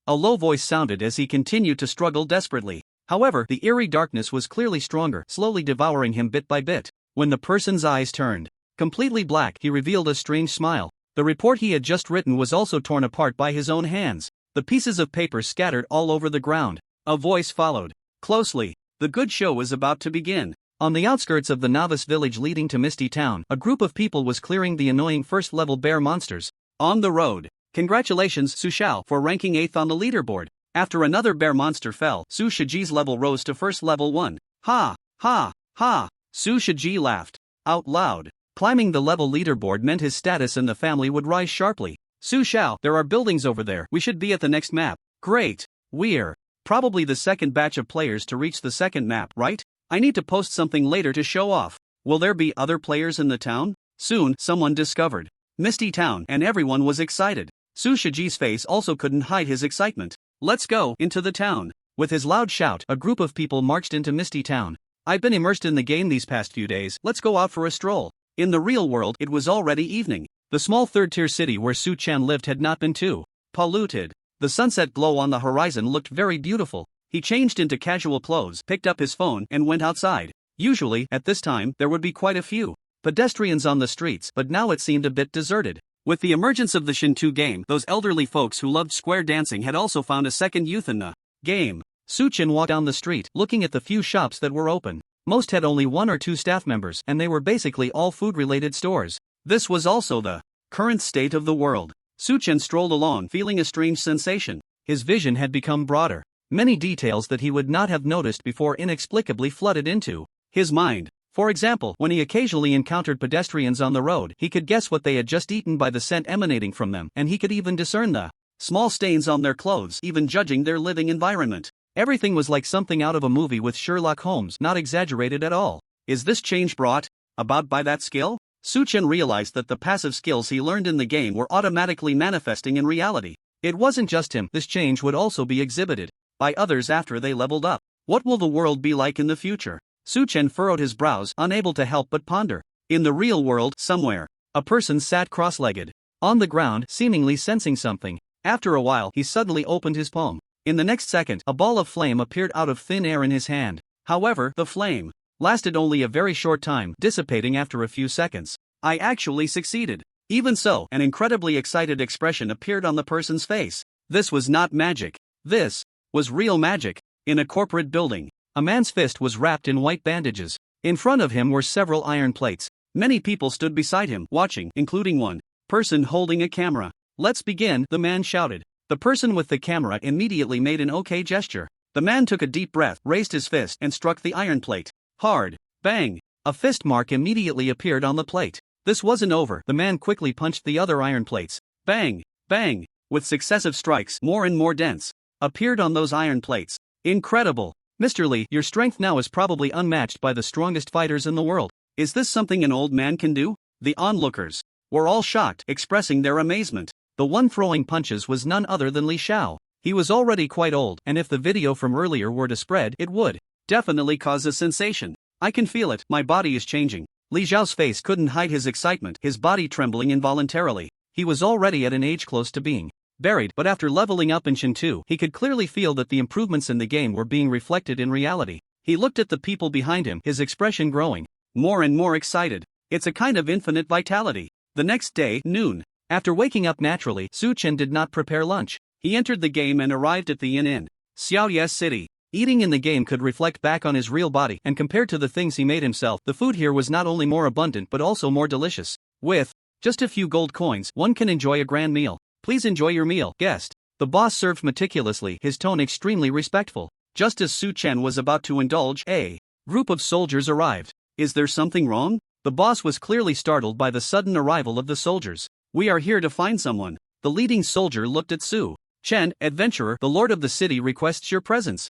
low voice sounded as he continued to struggle desperately. However, the eerie darkness was clearly stronger, slowly devouring him bit by bit. When the person's eyes turned completely black, he revealed a strange smile. The report he had just written was also torn apart by his own hands. The pieces of paper scattered all over the ground. A voice followed. Closely. The good show is about to begin. On the outskirts of the novice village leading to Misty Town, a group of people was clearing the annoying first-level bear monsters on the road. Congratulations, Su Xiao, for ranking 8th on the leaderboard. After another bear monster fell, Su Shiji's level rose to first level 1. Ha, ha, ha. Su Shiji laughed out loud. Climbing the level leaderboard meant his status in the family would rise sharply. Su Xiao, there are buildings over there. We should be at the next map. Great. We're probably the second batch of players to reach the second map, right? I need to post something later to show off. Will there be other players in the town? Soon, someone discovered Misty Town, and everyone was excited. Su Shiji's face also couldn't hide his excitement. Let's go into the town. With his loud shout, a group of people marched into Misty Town. I've been immersed in the game these past few days. Let's go out for a stroll. In the real world, it was already evening. The small third-tier city where Su-chan lived had not been too polluted. The sunset glow on the horizon looked very beautiful. He changed into casual clothes, picked up his phone, and went outside. Usually, at this time, there would be quite a few pedestrians on the streets, but now it seemed a bit deserted. With the emergence of the Shin2 game, those elderly folks who loved square dancing had also found a second youth in the game. Su-chan walked down the street, looking at the few shops that were open. Most had only 1 or 2 staff members, and they were basically all food-related stores. This was also the current state of the world. Su-chan strolled along, feeling a strange sensation. His vision had become broader. Many details that he would not have noticed before inexplicably flooded into his mind. For example, when he occasionally encountered pedestrians on the road, he could guess what they had just eaten by the scent emanating from them, and he could even discern the small stains on their clothes, even judging their living environment. Everything was like something out of a movie with Sherlock Holmes, not exaggerated at all. Is this change brought about by that skill? Su-chan realized that the passive skills he learned in the game were automatically manifesting in reality. It wasn't just him, this change would also be exhibited by others after they leveled up. What will the world be like in the future? Su-chan furrowed his brows, unable to help but ponder. In the real world, somewhere, a person sat cross-legged on the ground, seemingly sensing something. After a while, he suddenly opened his palm. In the next second, a ball of flame appeared out of thin air in his hand. However, the flame lasted only a very short time, dissipating after a few seconds. I actually succeeded. Even so, an incredibly excited expression appeared on the person's face. This was not magic. This was real magic. In a corporate building, a man's fist was wrapped in white bandages. In front of him were several iron plates. Many people stood beside him, watching, including one person holding a camera. Let's begin, the man shouted. The person with the camera immediately made an OK gesture. The man took a deep breath, raised his fist, and struck the iron plate. Hard. Bang. A fist mark immediately appeared on the plate. This wasn't over. The man quickly punched the other iron plates. Bang. Bang. With successive strikes, more and more dense appeared on those iron plates. Incredible. Mr. Lee, your strength now is probably unmatched by the strongest fighters in the world. Is this something an old man can do? The onlookers were all shocked, expressing their amazement. The one throwing punches was none other than Li Xiao. He was already quite old, and if the video from earlier were to spread, it would definitely cause a sensation. I can feel it, my body is changing. Li Zhao's face couldn't hide his excitement, his body trembling involuntarily. He was already at an age close to being buried, but after leveling up in Shin 2, he could clearly feel that the improvements in the game were being reflected in reality. He looked at the people behind him, his expression growing more and more excited. It's a kind of infinite vitality. The next day, noon. After waking up naturally, Su Chen did not prepare lunch. He entered the game and arrived at the inn in Xiaoye City. Eating in the game could reflect back on his real body, and compared to the things he made himself, the food here was not only more abundant but also more delicious. With just a few gold coins, one can enjoy a grand meal. Please enjoy your meal, guest. The boss served meticulously, his tone extremely respectful. Just as Su Chen was about to indulge, a group of soldiers arrived. Is there something wrong? The boss was clearly startled by the sudden arrival of the soldiers. We are here to find someone. The leading soldier looked at Su Chen. Adventurer, the lord of the city requests your presence.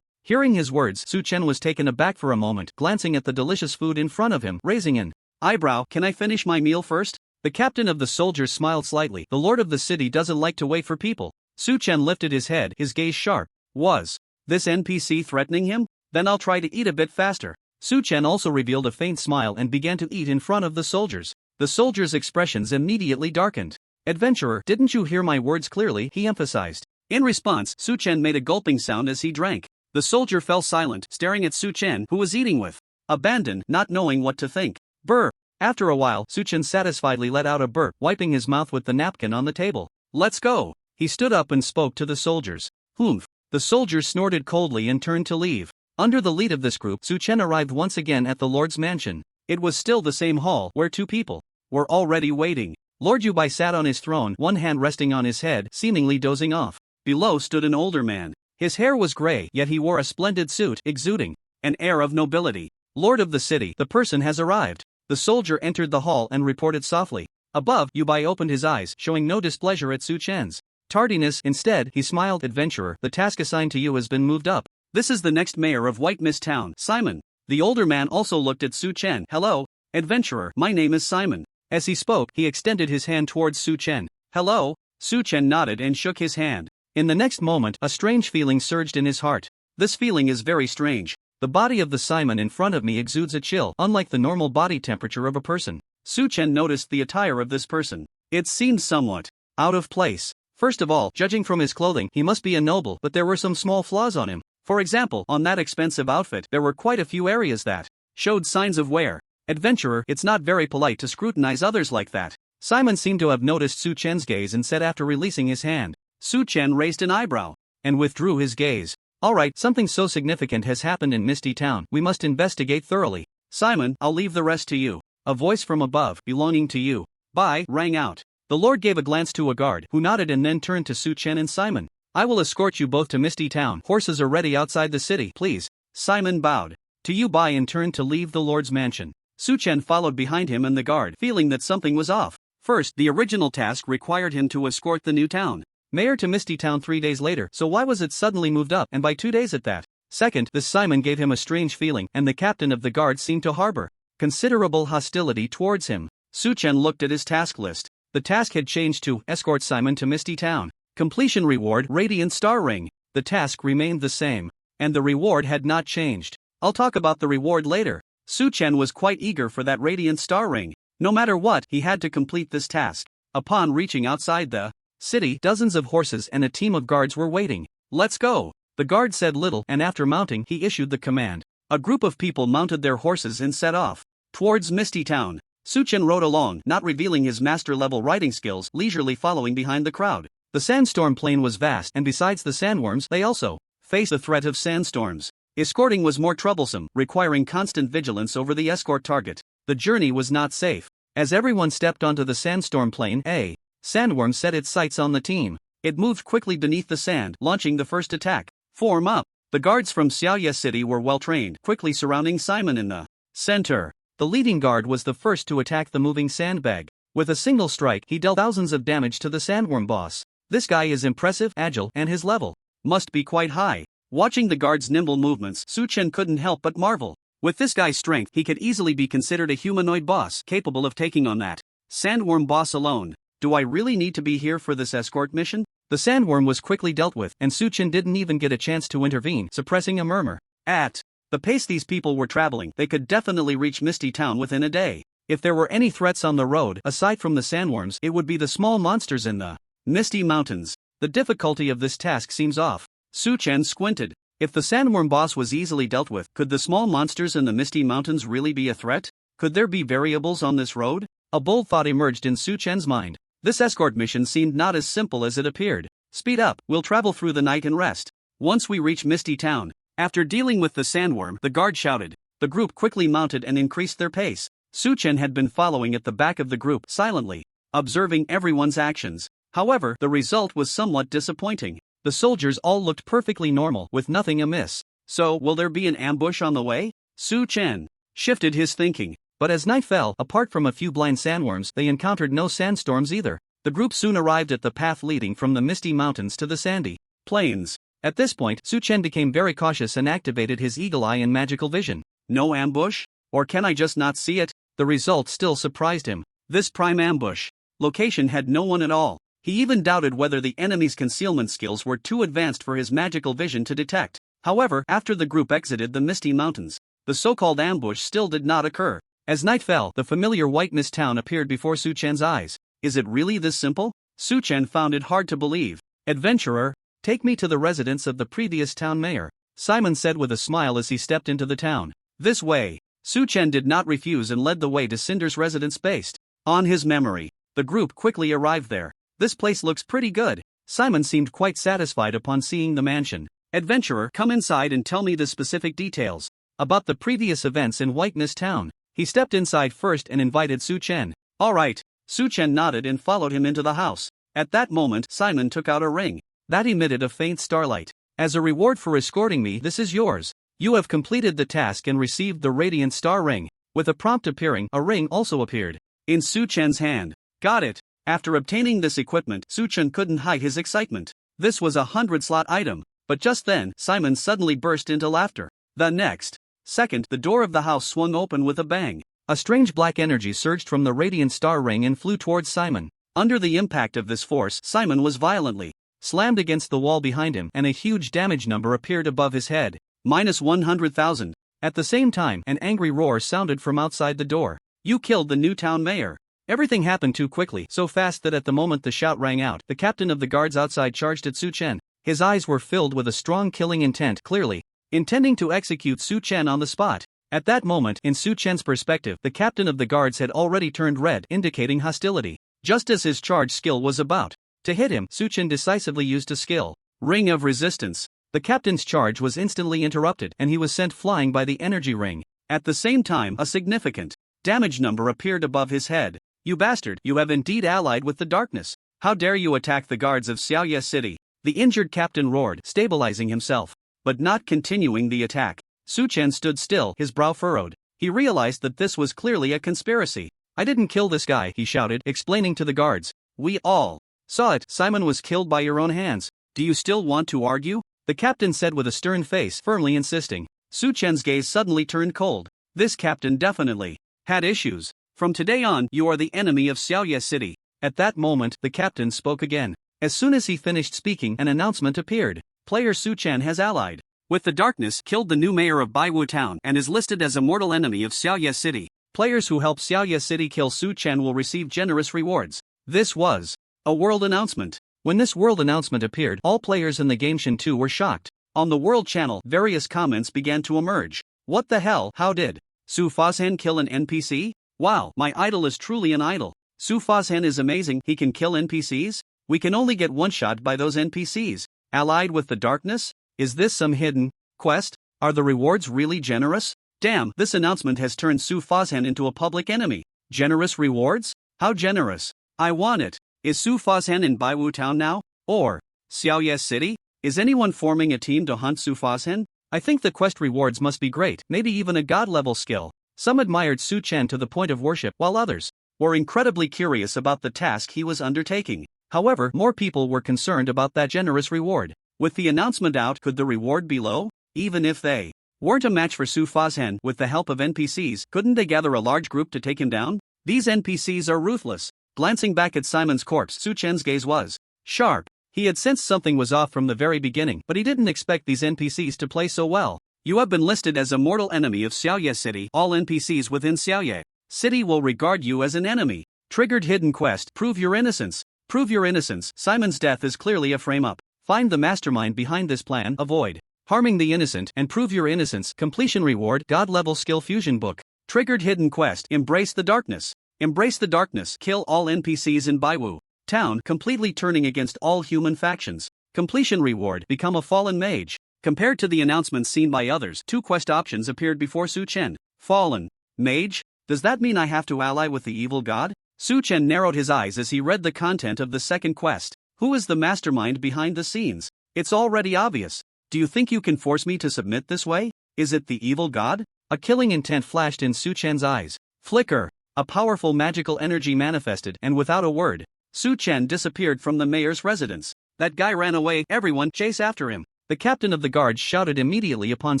Hearing his words, Su Chen was taken aback for a moment, glancing at the delicious food in front of him, raising an eyebrow. Can I finish my meal first? The captain of the soldiers smiled slightly. The lord of the city doesn't like to wait for people. Su Chen lifted his head, his gaze sharp. Was this NPC threatening him? Then I'll try to eat a bit faster. Su Chen also revealed a faint smile and began to eat in front of the soldiers. The soldiers' expressions immediately darkened. Adventurer, didn't you hear my words clearly? He emphasized. In response, Su Chen made a gulping sound as he drank. The soldier fell silent, staring at Su Chen, who was eating with abandon, not knowing what to think. Burp. After a while, Su Chen satisfiedly let out a burp, wiping his mouth with the napkin on the table. Let's go. He stood up and spoke to the soldiers. Humph. The soldiers snorted coldly and turned to leave. Under the lead of this group, Su Chen arrived once again at the Lord's mansion. It was still the same hall, where two people were already waiting. Lord Yubai sat on his throne, one hand resting on his head, seemingly dozing off. Below stood an older man. His hair was gray, yet he wore a splendid suit, exuding an air of nobility. Lord of the city, the person has arrived. The soldier entered the hall and reported softly. Above, Yubai opened his eyes, showing no displeasure at Su Chen's tardiness. Instead, he smiled. Adventurer, the task assigned to you has been moved up. This is the next mayor of White Mist Town, Simon. The older man also looked at Su Chen. Hello, adventurer, my name is Simon. As he spoke, he extended his hand towards Su Chen. Hello? Su Chen nodded and shook his hand. In the next moment, a strange feeling surged in his heart. This feeling is very strange. The body of the Simon in front of me exudes a chill, unlike the normal body temperature of a person. Su Chen noticed the attire of this person. It seemed somewhat out of place. First of all, judging from his clothing, he must be a noble, but there were some small flaws on him. For example, on that expensive outfit, there were quite a few areas that showed signs of wear. Adventurer, it's not very polite to scrutinize others like that. Simon seemed to have noticed Su Chen's gaze and said after releasing his hand. Su Chen raised an eyebrow and withdrew his gaze. Alright, something so significant has happened in Misty Town, we must investigate thoroughly. Simon, I'll leave the rest to you. A voice from above, belonging to you, bye, rang out. The Lord gave a glance to a guard, who nodded and then turned to Su Chen and Simon. I will escort you both to Misty Town. Horses are ready outside the city, please. Simon bowed to you bye and turned to leave the Lord's mansion. Su Chen followed behind him and the guard, feeling that something was off. First, the original task required him to escort the new town mayor to Misty Town 3 days later, so why was it suddenly moved up, and by 2 days at that? Second, this Simon gave him a strange feeling, and the captain of the guard seemed to harbor considerable hostility towards him. Su Chen looked at his task list. The task had changed to escort Simon to Misty Town. Completion reward, Radiant Star Ring. The task remained the same, and the reward had not changed. I'll talk about the reward later. Su Chen was quite eager for that Radiant Star Ring. No matter what, he had to complete this task. Upon reaching outside the city, dozens of horses and a team of guards were waiting. Let's go. The guard said little, and after mounting, he issued the command. A group of people mounted their horses and set off towards Misty Town. Su Chen rode along, not revealing his master-level riding skills, leisurely following behind the crowd. The sandstorm plain was vast, and besides the sandworms, they also faced the threat of sandstorms. Escorting was more troublesome, requiring constant vigilance over the escort target. The journey was not safe. As everyone stepped onto the sandstorm plain, a sandworm set its sights on the team. It moved quickly beneath the sand, launching the first attack. Form up. The guards from Xiaoye City were well trained, quickly surrounding Simon in the center. The leading guard was the first to attack the moving sandbag. With a single strike, he dealt thousands of damage to the sandworm boss. This guy is impressive, agile, and his level must be quite high. Watching the guard's nimble movements, Su Chen couldn't help but marvel. With this guy's strength, he could easily be considered a humanoid boss, capable of taking on that sandworm boss alone. Do I really need to be here for this escort mission? The sandworm was quickly dealt with, and Su Chen didn't even get a chance to intervene, suppressing a murmur. At The pace these people were traveling, they could definitely reach Misty Town within a day. If there were any threats on the road, aside from the sandworms, it would be the small monsters in the Misty Mountains. The difficulty of this task seems off. Su Chen squinted. If the sandworm boss was easily dealt with, could the small monsters in the Misty Mountains really be a threat? Could there be variables on this road? A bold thought emerged in Su Chen's mind. This escort mission seemed not as simple as it appeared. Speed up, we'll travel through the night and rest. Once we reach Misty Town. After dealing with the sandworm, the guard shouted. The group quickly mounted and increased their pace. Su Chen had been following at the back of the group, silently, observing everyone's actions. However, the result was somewhat disappointing. The soldiers all looked perfectly normal, with nothing amiss. So, will there be an ambush on the way? Su Chen shifted his thinking. But as night fell, apart from a few blind sandworms, they encountered no sandstorms either. The group soon arrived at the path leading from the Misty Mountains to the sandy plains. At this point, Su Chen became very cautious and activated his eagle eye and magical vision. No ambush? Or can I just not see it? The result still surprised him. This prime ambush location had no one at all. He even doubted whether the enemy's concealment skills were too advanced for his magical vision to detect. However, after the group exited the Misty Mountains, the so-called ambush still did not occur. As night fell, the familiar White Mist Town appeared before Su Chen's eyes. Is it really this simple? Su Chen found it hard to believe. Adventurer, take me to the residence of the previous town mayor, Simon said with a smile as he stepped into the town. This way. Su Chen did not refuse and led the way to Cinder's residence based on his memory. The group quickly arrived there. This place looks pretty good. Simon seemed quite satisfied upon seeing the mansion. Adventurer, come inside and tell me the specific details about the previous events in White Mist Town. He stepped inside first and invited Su Chen. All right. Su Chen nodded and followed him into the house. At that moment, Simon took out a ring that emitted a faint starlight. As a reward for escorting me, this is yours. You have completed the task and received the Radiant Star Ring. With a prompt appearing, a ring also appeared in Su Chen's hand. Got it. After obtaining this equipment, Su Chen couldn't hide his excitement. This was a 100-slot item. But just then, Simon suddenly burst into laughter. The next second, the door of the house swung open with a bang. A strange black energy surged from the Radiant Star Ring and flew towards Simon. Under the impact of this force, Simon was violently slammed against the wall behind him, and a huge damage number appeared above his head. -100,000. At the same time, an angry roar sounded from outside the door. You killed the new town mayor. Everything happened too quickly, so fast that at the moment the shout rang out, the captain of the guards outside charged at Su Chen. His eyes were filled with a strong killing intent, clearly intending to execute Su Chen on the spot. At that moment, in Su Chen's perspective, the captain of the guards had already turned red, indicating hostility. Just as his charge skill was about to hit him, Su Chen decisively used a skill, Ring of Resistance. The captain's charge was instantly interrupted, and he was sent flying by the energy ring. At the same time, a significant damage number appeared above his head. You bastard, you have indeed allied with the darkness. How dare you attack the guards of Xiaoye City? The injured captain roared, stabilizing himself, but not continuing the attack. Su Chen stood still, his brow furrowed. He realized that this was clearly a conspiracy. I didn't kill this guy, he shouted, explaining to the guards. We all saw it. Simon was killed by your own hands. Do you still want to argue? The captain said with a stern face, firmly insisting. Su Chen's gaze suddenly turned cold. This captain definitely had issues. From today on, you are the enemy of Xiaoye City. At that moment, the captain spoke again. As soon as he finished speaking, an announcement appeared. Player Su Chen has allied with the darkness, killed the new mayor of Baiwu Town, and is listed as a mortal enemy of Xiaoye City. Players who help Xiaoye City kill Su Chen will receive generous rewards. This was a world announcement. When this world announcement appeared, all players in the Gameshin 2 were shocked. On the world channel, various comments began to emerge. What the hell? How did Su Fazhan kill an NPC? Wow, my idol is truly an idol. Su Fazhan is amazing, he can kill NPCs? We can only get one shot by those NPCs. Allied with the darkness? Is this some hidden quest? Are the rewards really generous? Damn, this announcement has turned Su Fazhan into a public enemy. Generous rewards? How generous? I want it. Is Su Fazhan in Baiwu Town now? Or Xiaoye City? Is anyone forming a team to hunt Su Fazhan? I think the quest rewards must be great, maybe even a god-level skill. Some admired Su Chen to the point of worship, while others were incredibly curious about the task he was undertaking. However, more people were concerned about that generous reward. With the announcement out, could the reward be low? Even if they weren't a match for Su Fazhan, with the help of NPCs, couldn't they gather a large group to take him down? These NPCs are ruthless. Glancing back at Simon's corpse, Su Chen's gaze was sharp. He had sensed something was off from the very beginning, but he didn't expect these NPCs to play so well. You have been listed as a mortal enemy of Xiaoye City. All NPCs within Xiaoye City will regard you as an enemy. Triggered hidden quest. Prove your innocence. Prove your innocence. Simon's death is clearly a frame-up. Find the mastermind behind this plan. Avoid harming the innocent and prove your innocence. Completion reward. God-level skill fusion book. Triggered hidden quest. Embrace the darkness. Embrace the darkness. Kill all NPCs in Baiwu Town, completely turning against all human factions. Completion reward. Become a fallen mage. Compared to the announcements seen by others, 2 quest options appeared before Su Chen. Fallen mage? Does that mean I have to ally with the evil god? Su Chen narrowed his eyes as he read the content of the second quest. Who is the mastermind behind the scenes? It's already obvious. Do you think you can force me to submit this way? Is it the evil god? A killing intent flashed in Su Chen's eyes. Flicker. A powerful magical energy manifested, and without a word, Su Chen disappeared from the mayor's residence. That guy ran away. Everyone chase after him. The captain of the guards shouted immediately upon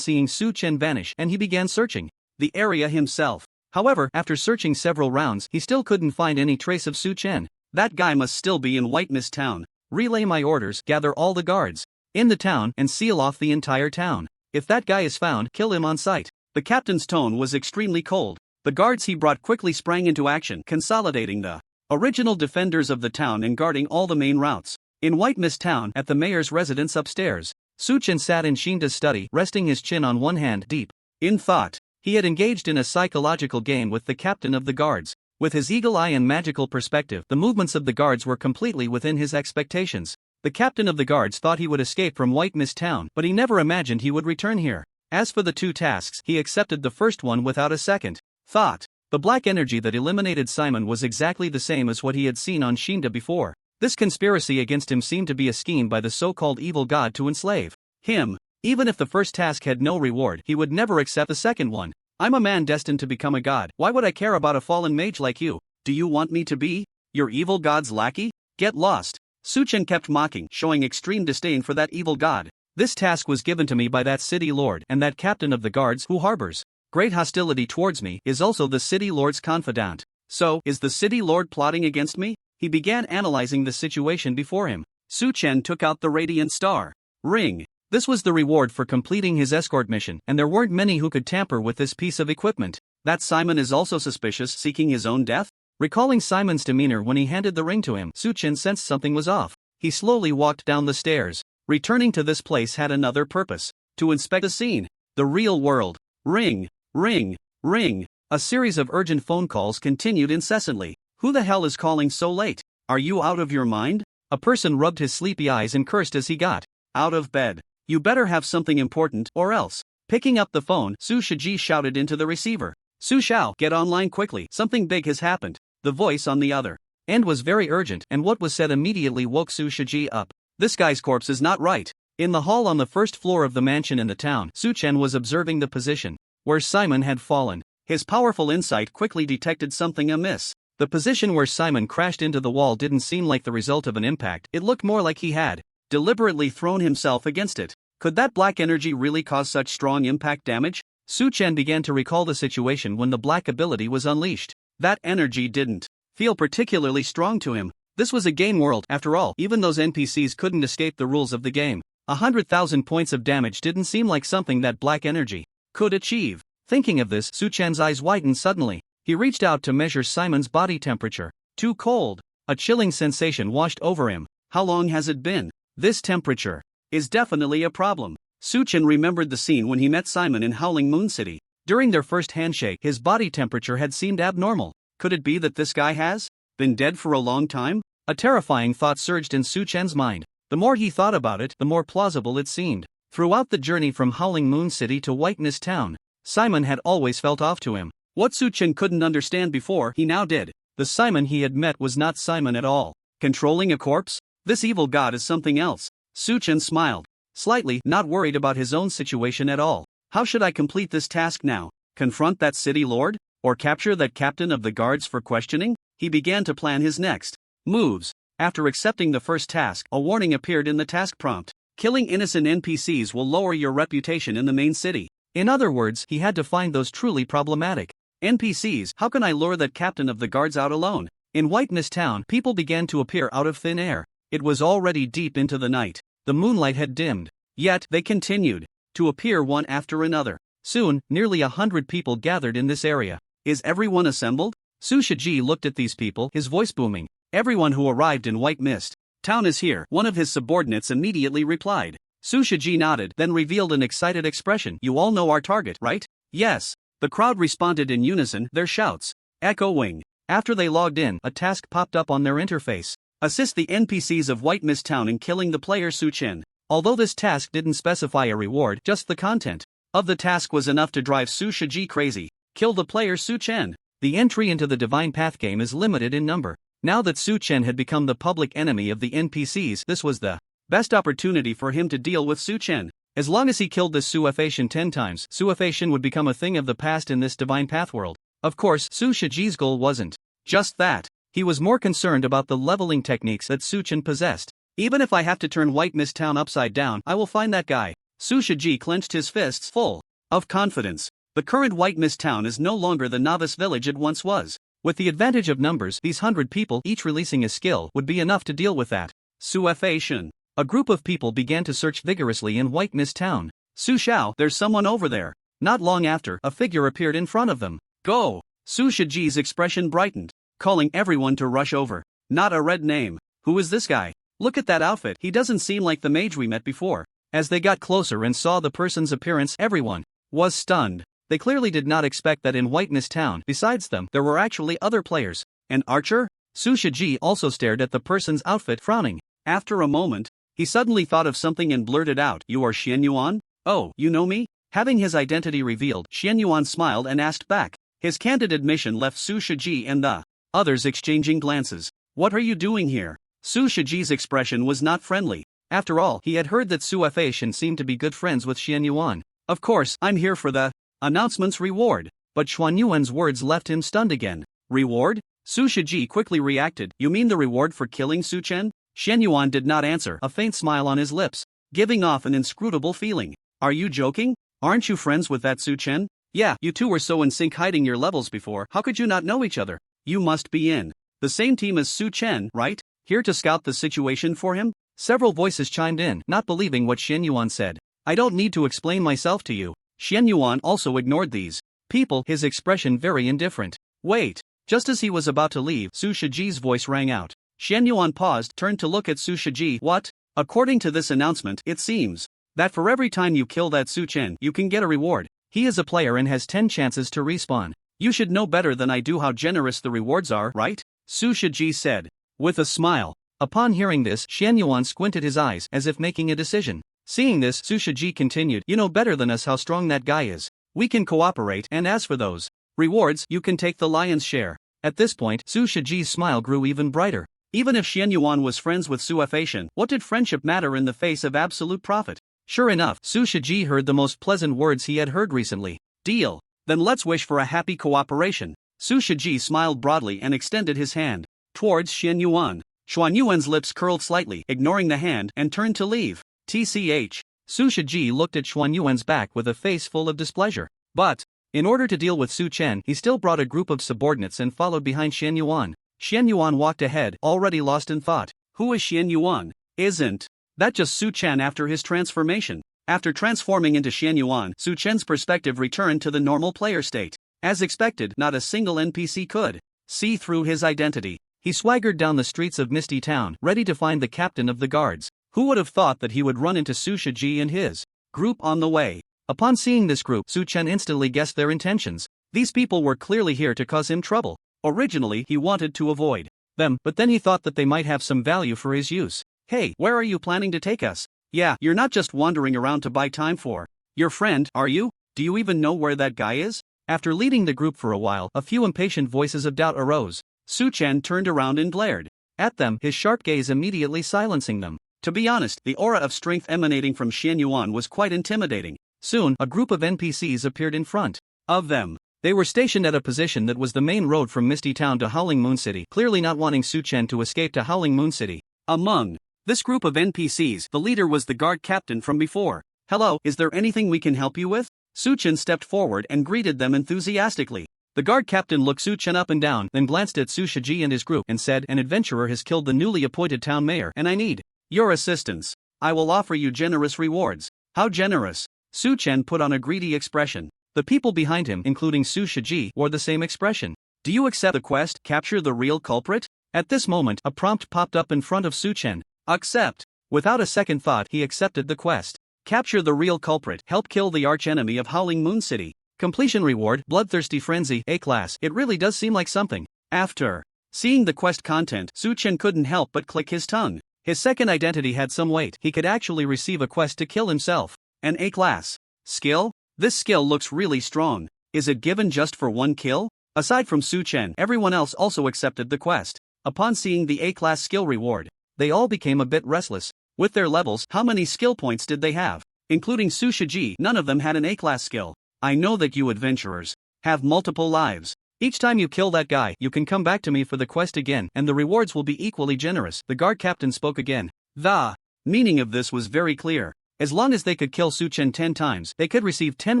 seeing Su Chen vanish, and he began searching the area himself. However, after searching several rounds, he still couldn't find any trace of Su Chen. That guy must still be in White Mist Town. Relay my orders. Gather all the guards in the town and seal off the entire town. If that guy is found, kill him on sight. The captain's tone was extremely cold. The guards he brought quickly sprang into action, consolidating the original defenders of the town and guarding all the main routes. In White Mist Town, at the mayor's residence upstairs, Su Chen sat in Shinda's study, resting his chin on one hand, deep in thought. He had engaged in a psychological game with the captain of the guards. With his eagle eye and magical perspective, the movements of the guards were completely within his expectations. The captain of the guards thought he would escape from White Mist Town, but he never imagined he would return here. As for the 2 tasks, he accepted the first one without a second thought. The black energy that eliminated Simon was exactly the same as what he had seen on Shinda before. This conspiracy against him seemed to be a scheme by the so-called evil god to enslave him. Even if the first task had no reward, he would never accept the second one. I'm a man destined to become a god. Why would I care about a fallen mage like you? Do you want me to be your evil god's lackey? Get lost. Su Chen kept mocking, showing extreme disdain for that evil god. This task was given to me by that city lord, and that captain of the guards who harbors great hostility towards me is also the city lord's confidant. So, is the city lord plotting against me? He began analyzing the situation before him. Su Chen took out the radiant star ring. This was the reward for completing his escort mission, and there weren't many who could tamper with this piece of equipment. That Simon is also suspicious, seeking his own death? Recalling Simon's demeanor when he handed the ring to him, Su Chen sensed something was off. He slowly walked down the stairs. Returning to this place had another purpose: to inspect the scene. The real world. Ring, ring, ring. A series of urgent phone calls continued incessantly. Who the hell is calling so late? Are you out of your mind? A person rubbed his sleepy eyes and cursed as he got out of bed. You better have something important, or else. Picking up the phone, Su Shiji shouted into the receiver. Su Shao, get online quickly, something big has happened. The voice on the other end was very urgent, and what was said immediately woke Su Shiji up. This guy's corpse is not right. In the hall on the first floor of the mansion in the town, Su Chen was observing the position where Simon had fallen. His powerful insight quickly detected something amiss. The position where Simon crashed into the wall didn't seem like the result of an impact. It looked more like he had deliberately thrown himself against it. Could that black energy really cause such strong impact damage? Su Chen began to recall the situation when the black ability was unleashed. That energy didn't feel particularly strong to him. This was a game world, after all. Even those NPCs couldn't escape the rules of the game. 100,000 points of damage didn't seem like something that black energy could achieve. Thinking of this, Su Chen's eyes widened suddenly. He reached out to measure Simon's body temperature. Too cold. A chilling sensation washed over him. How long has it been? This temperature is definitely a problem. Su Chen remembered the scene when he met Simon in Howling Moon City. During their first handshake, his body temperature had seemed abnormal. Could it be that this guy has been dead for a long time? A terrifying thought surged in Su Chen's mind. The more he thought about it, the more plausible it seemed. Throughout the journey from Howling Moon City to White Mist Town, Simon had always felt off to him. What Su Chen couldn't understand before, he now did. The Simon he had met was not Simon at all. Controlling a corpse? This evil god is something else. Su Chen smiled slightly, not worried about his own situation at all. How should I complete this task now? Confront that city lord? Or capture that captain of the guards for questioning? He began to plan his next moves. After accepting the first task, a warning appeared in the task prompt. Killing innocent NPCs will lower your reputation in the main city. In other words, he had to find those truly problematic NPCs. How can I lure that captain of the guards out alone? In White Mist Town, people began to appear out of thin air. It was already deep into the night. The moonlight had dimmed. Yet, they continued to appear one after another. Soon, nearly 100 people gathered in this area. Is everyone assembled? Su Shiji looked at these people, his voice booming. Everyone who arrived in White Mist Town is here, one of his subordinates immediately replied. Su Shiji nodded, then revealed an excited expression. You all know our target, right? Yes. The crowd responded in unison, their shouts echoing. After they logged in, a task popped up on their interface. Assist the NPCs of White Mist Town in killing the player Su Chen. Although this task didn't specify a reward, just the content of the task was enough to drive Su Shiji crazy. Kill the player Su Chen. The entry into the Divine Path game is limited in number. Now that Su Chen had become the public enemy of the NPCs, this was the best opportunity for him to deal with Su Chen. As long as he killed this Suefation 10 times, Suefation would become a thing of the past in this Divine Path world. Of course, Su Shiji's goal wasn't just that. He was more concerned about the leveling techniques that Su Chen possessed. Even if I have to turn White Mist Town upside down, I will find that guy. Su Shiji clenched his fists, full of confidence. The current White Mist Town is no longer the novice village it once was. With the advantage of numbers, these 100 people, each releasing a skill, would be enough to deal with that. Suefation. A group of people began to search vigorously in White Mist Town. Su Xiao, there's someone over there. Not long after, a figure appeared in front of them. Go! Su Shiji's expression brightened, calling everyone to rush over. Not a red name. Who is this guy? Look at that outfit, he doesn't seem like the mage we met before. As they got closer and saw the person's appearance, everyone was stunned. They clearly did not expect that in White Mist Town, besides them, there were actually other players. An archer? Su Shiji also stared at the person's outfit, frowning. After a moment, he suddenly thought of something and blurted out, You are Xian Yuan? Oh, you know me? Having his identity revealed, Xian Yuan smiled and asked back. His candid admission left Su Shiji and the others exchanging glances. What are you doing here? Su Shiji's expression was not friendly. After all, he had heard that Suefation seemed to be good friends with Xian Yuan. Of course, I'm here for the announcement's reward. But Xuan Yuan's words left him stunned again. Reward? Su Shiji quickly reacted. You mean the reward for killing Su Chen? Xian Yuan did not answer, a faint smile on his lips, giving off an inscrutable feeling. Are you joking? Aren't you friends with that Su Chen? Yeah, you two were so in sync hiding your levels before, how could you not know each other? You must be in the same team as Su Chen, right? Here to scout the situation for him? Several voices chimed in, not believing what Xian Yuan said. I don't need to explain myself to you. Xian Yuan also ignored these people, his expression very indifferent. Wait. Just as he was about to leave, Su Shiji's voice rang out. Xian Yuan paused, turned to look at Su Shiji. What? According to this announcement, it seems that for every time you kill that Su Chen, you can get a reward. He is a player and has 10 chances to respawn. You should know better than I do how generous the rewards are, right? Su Shiji said, with a smile. Upon hearing this, Xian Yuan squinted his eyes, as if making a decision. Seeing this, Su Shiji continued, You know better than us how strong that guy is. We can cooperate, and as for those rewards, you can take the lion's share. At this point, Su Shiji's smile grew even brighter. Even if Xian Yuan was friends with Suefation, what did friendship matter in the face of absolute profit? Sure enough, Su Shiji heard the most pleasant words he had heard recently. Deal. Then let's wish for a happy cooperation. Su Shiji smiled broadly and extended his hand towards Xian Yuan. Xuan Yuan's lips curled slightly, ignoring the hand, and turned to leave. TCH. Su Shiji looked at Xuan Yuan's back with a face full of displeasure. But, in order to deal with Su Chen, he still brought a group of subordinates and followed behind Xian Yuan. Xian Yuan walked ahead, already lost in thought. Who is Xian Yuan? Isn't that just Su Chen after his transformation? After transforming into Xian Yuan, Su Chen's perspective returned to the normal player state. As expected, not a single NPC could see through his identity. He swaggered down the streets of Misty Town, ready to find the captain of the guards. Who would have thought that he would run into Su Shiji and his group on the way? Upon seeing this group, Su Chen instantly guessed their intentions. These people were clearly here to cause him trouble. Originally, he wanted to avoid them, but then he thought that they might have some value for his use. Hey, where are you planning to take us? Yeah, you're not just wandering around to buy time for your friend, are you? Do you even know where that guy is? After leading the group for a while, a few impatient voices of doubt arose. Su Chen turned around and glared at them, his sharp gaze immediately silencing them. To be honest, the aura of strength emanating from Xian Yuan was quite intimidating. Soon, a group of NPCs appeared in front of them. They were stationed at a position that was the main road from Misty Town to Howling Moon City, clearly not wanting Su Chen to escape to Howling Moon City. Among this group of NPCs, the leader was the guard captain from before. Hello, is there anything we can help you with? Su Chen stepped forward and greeted them enthusiastically. The guard captain looked Su Chen up and down, then glanced at Su Shiji and his group and said, An adventurer has killed the newly appointed town mayor, and I need your assistance. I will offer you generous rewards. How generous? Su Chen put on a greedy expression. The people behind him, including Su Shiji, wore the same expression. Do you accept the quest? Capture the real culprit? At this moment, a prompt popped up in front of Su Chen. Accept. Without a second thought, he accepted the quest. Capture the real culprit. Help kill the archenemy of Howling Moon City. Completion reward, Bloodthirsty Frenzy, A-class. It really does seem like something. After seeing the quest content, Su Chen couldn't help but click his tongue. His second identity had some weight. He could actually receive a quest to kill himself. An A-class skill? This skill looks really strong. Is it given just for one kill? Aside from Su Chen, everyone else also accepted the quest. Upon seeing the A-class skill reward, they all became a bit restless. With their levels, how many skill points did they have? Including Su Shiji, none of them had an A-class skill. I know that you adventurers have multiple lives. Each time you kill that guy, you can come back to me for the quest again, and the rewards will be equally generous. The guard captain spoke again. The meaning of this was very clear. As long as they could kill Su Chen 10 times, they could receive 10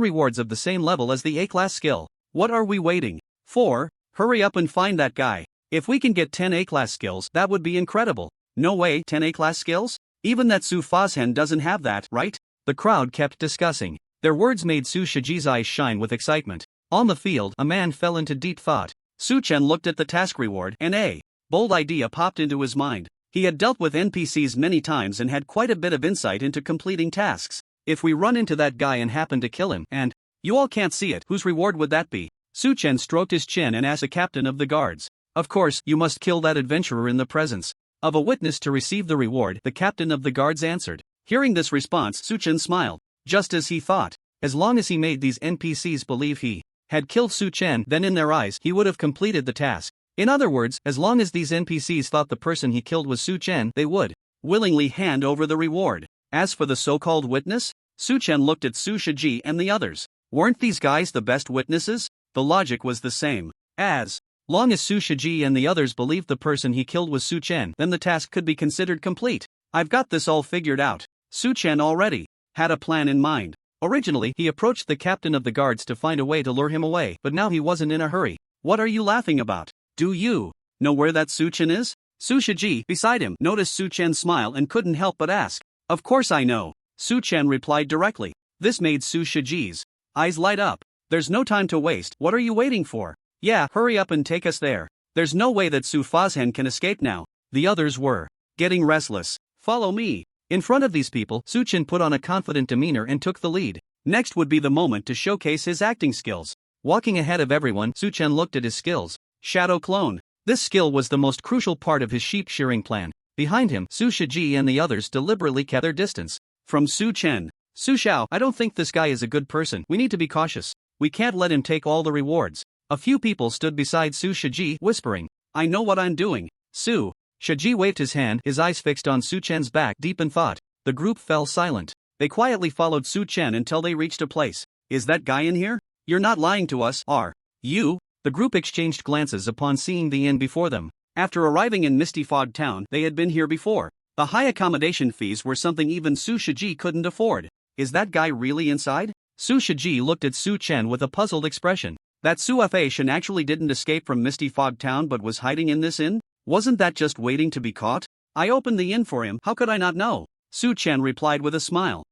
rewards of the same level as the A-class skill. What are we waiting for? Hurry up and find that guy. If we can get 10 A-class skills, that would be incredible. No way, 10 A-class skills? Even that Su Fazhen doesn't have that, right? The crowd kept discussing. Their words made Su Shiji's eyes shine with excitement. On the field, a man fell into deep thought. Su Chen looked at the task reward, and a bold idea popped into his mind. He had dealt with NPCs many times and had quite a bit of insight into completing tasks. If we run into that guy and happen to kill him, and you all can't see it, whose reward would that be? Su Chen stroked his chin and asked the captain of the guards. Of course, you must kill that adventurer in the presence of a witness to receive the reward, the captain of the guards answered. Hearing this response, Su Chen smiled. Just as he thought. As long as he made these NPCs believe he had killed Su Chen, then in their eyes he would have completed the task. In other words, as long as these NPCs thought the person he killed was Su Chen, they would willingly hand over the reward. As for the so-called witness, Su Chen looked at Su Shiji and the others. Weren't these guys the best witnesses? The logic was the same. As long as Su Shiji and the others believed the person he killed was Su Chen, then the task could be considered complete. I've got this all figured out. Su Chen already had a plan in mind. Originally, he approached the captain of the guards to find a way to lure him away, but now he wasn't in a hurry. What are you laughing about? Do you know where that Su Chen is? Su Shiji, beside him, noticed Su Chen's smile and couldn't help but ask. Of course I know. Su Chen replied directly. This made Su Shiji's eyes light up. There's no time to waste. What are you waiting for? Yeah, hurry up and take us there. There's no way that Su Fazhen can escape now. The others were getting restless. Follow me. In front of these people, Su Chen put on a confident demeanor and took the lead. Next would be the moment to showcase his acting skills. Walking ahead of everyone, Su Chen looked at his skills. Shadow Clone. This skill was the most crucial part of his sheep shearing plan. Behind him, Su Shiji and the others deliberately kept their distance from Su Chen. Su Xiao, I don't think this guy is a good person. We need to be cautious. We can't let him take all the rewards. A few people stood beside Su Shiji, whispering, I know what I'm doing. Su Shiji waved his hand, his eyes fixed on Su Chen's back, deep in thought. The group fell silent. They quietly followed Su Chen until they reached a place. Is that guy in here? You're not lying to us, are you? The group exchanged glances upon seeing the inn before them. After arriving in Misty Fog Town, they had been here before. The high accommodation fees were something even Su Shiji couldn't afford. Is that guy really inside? Su Shiji looked at Su Chen with a puzzled expression. That Su Fazhen actually didn't escape from Misty Fog Town but was hiding in this inn? Wasn't that just waiting to be caught? I opened the inn for him, how could I not know? Su Chen replied with a smile.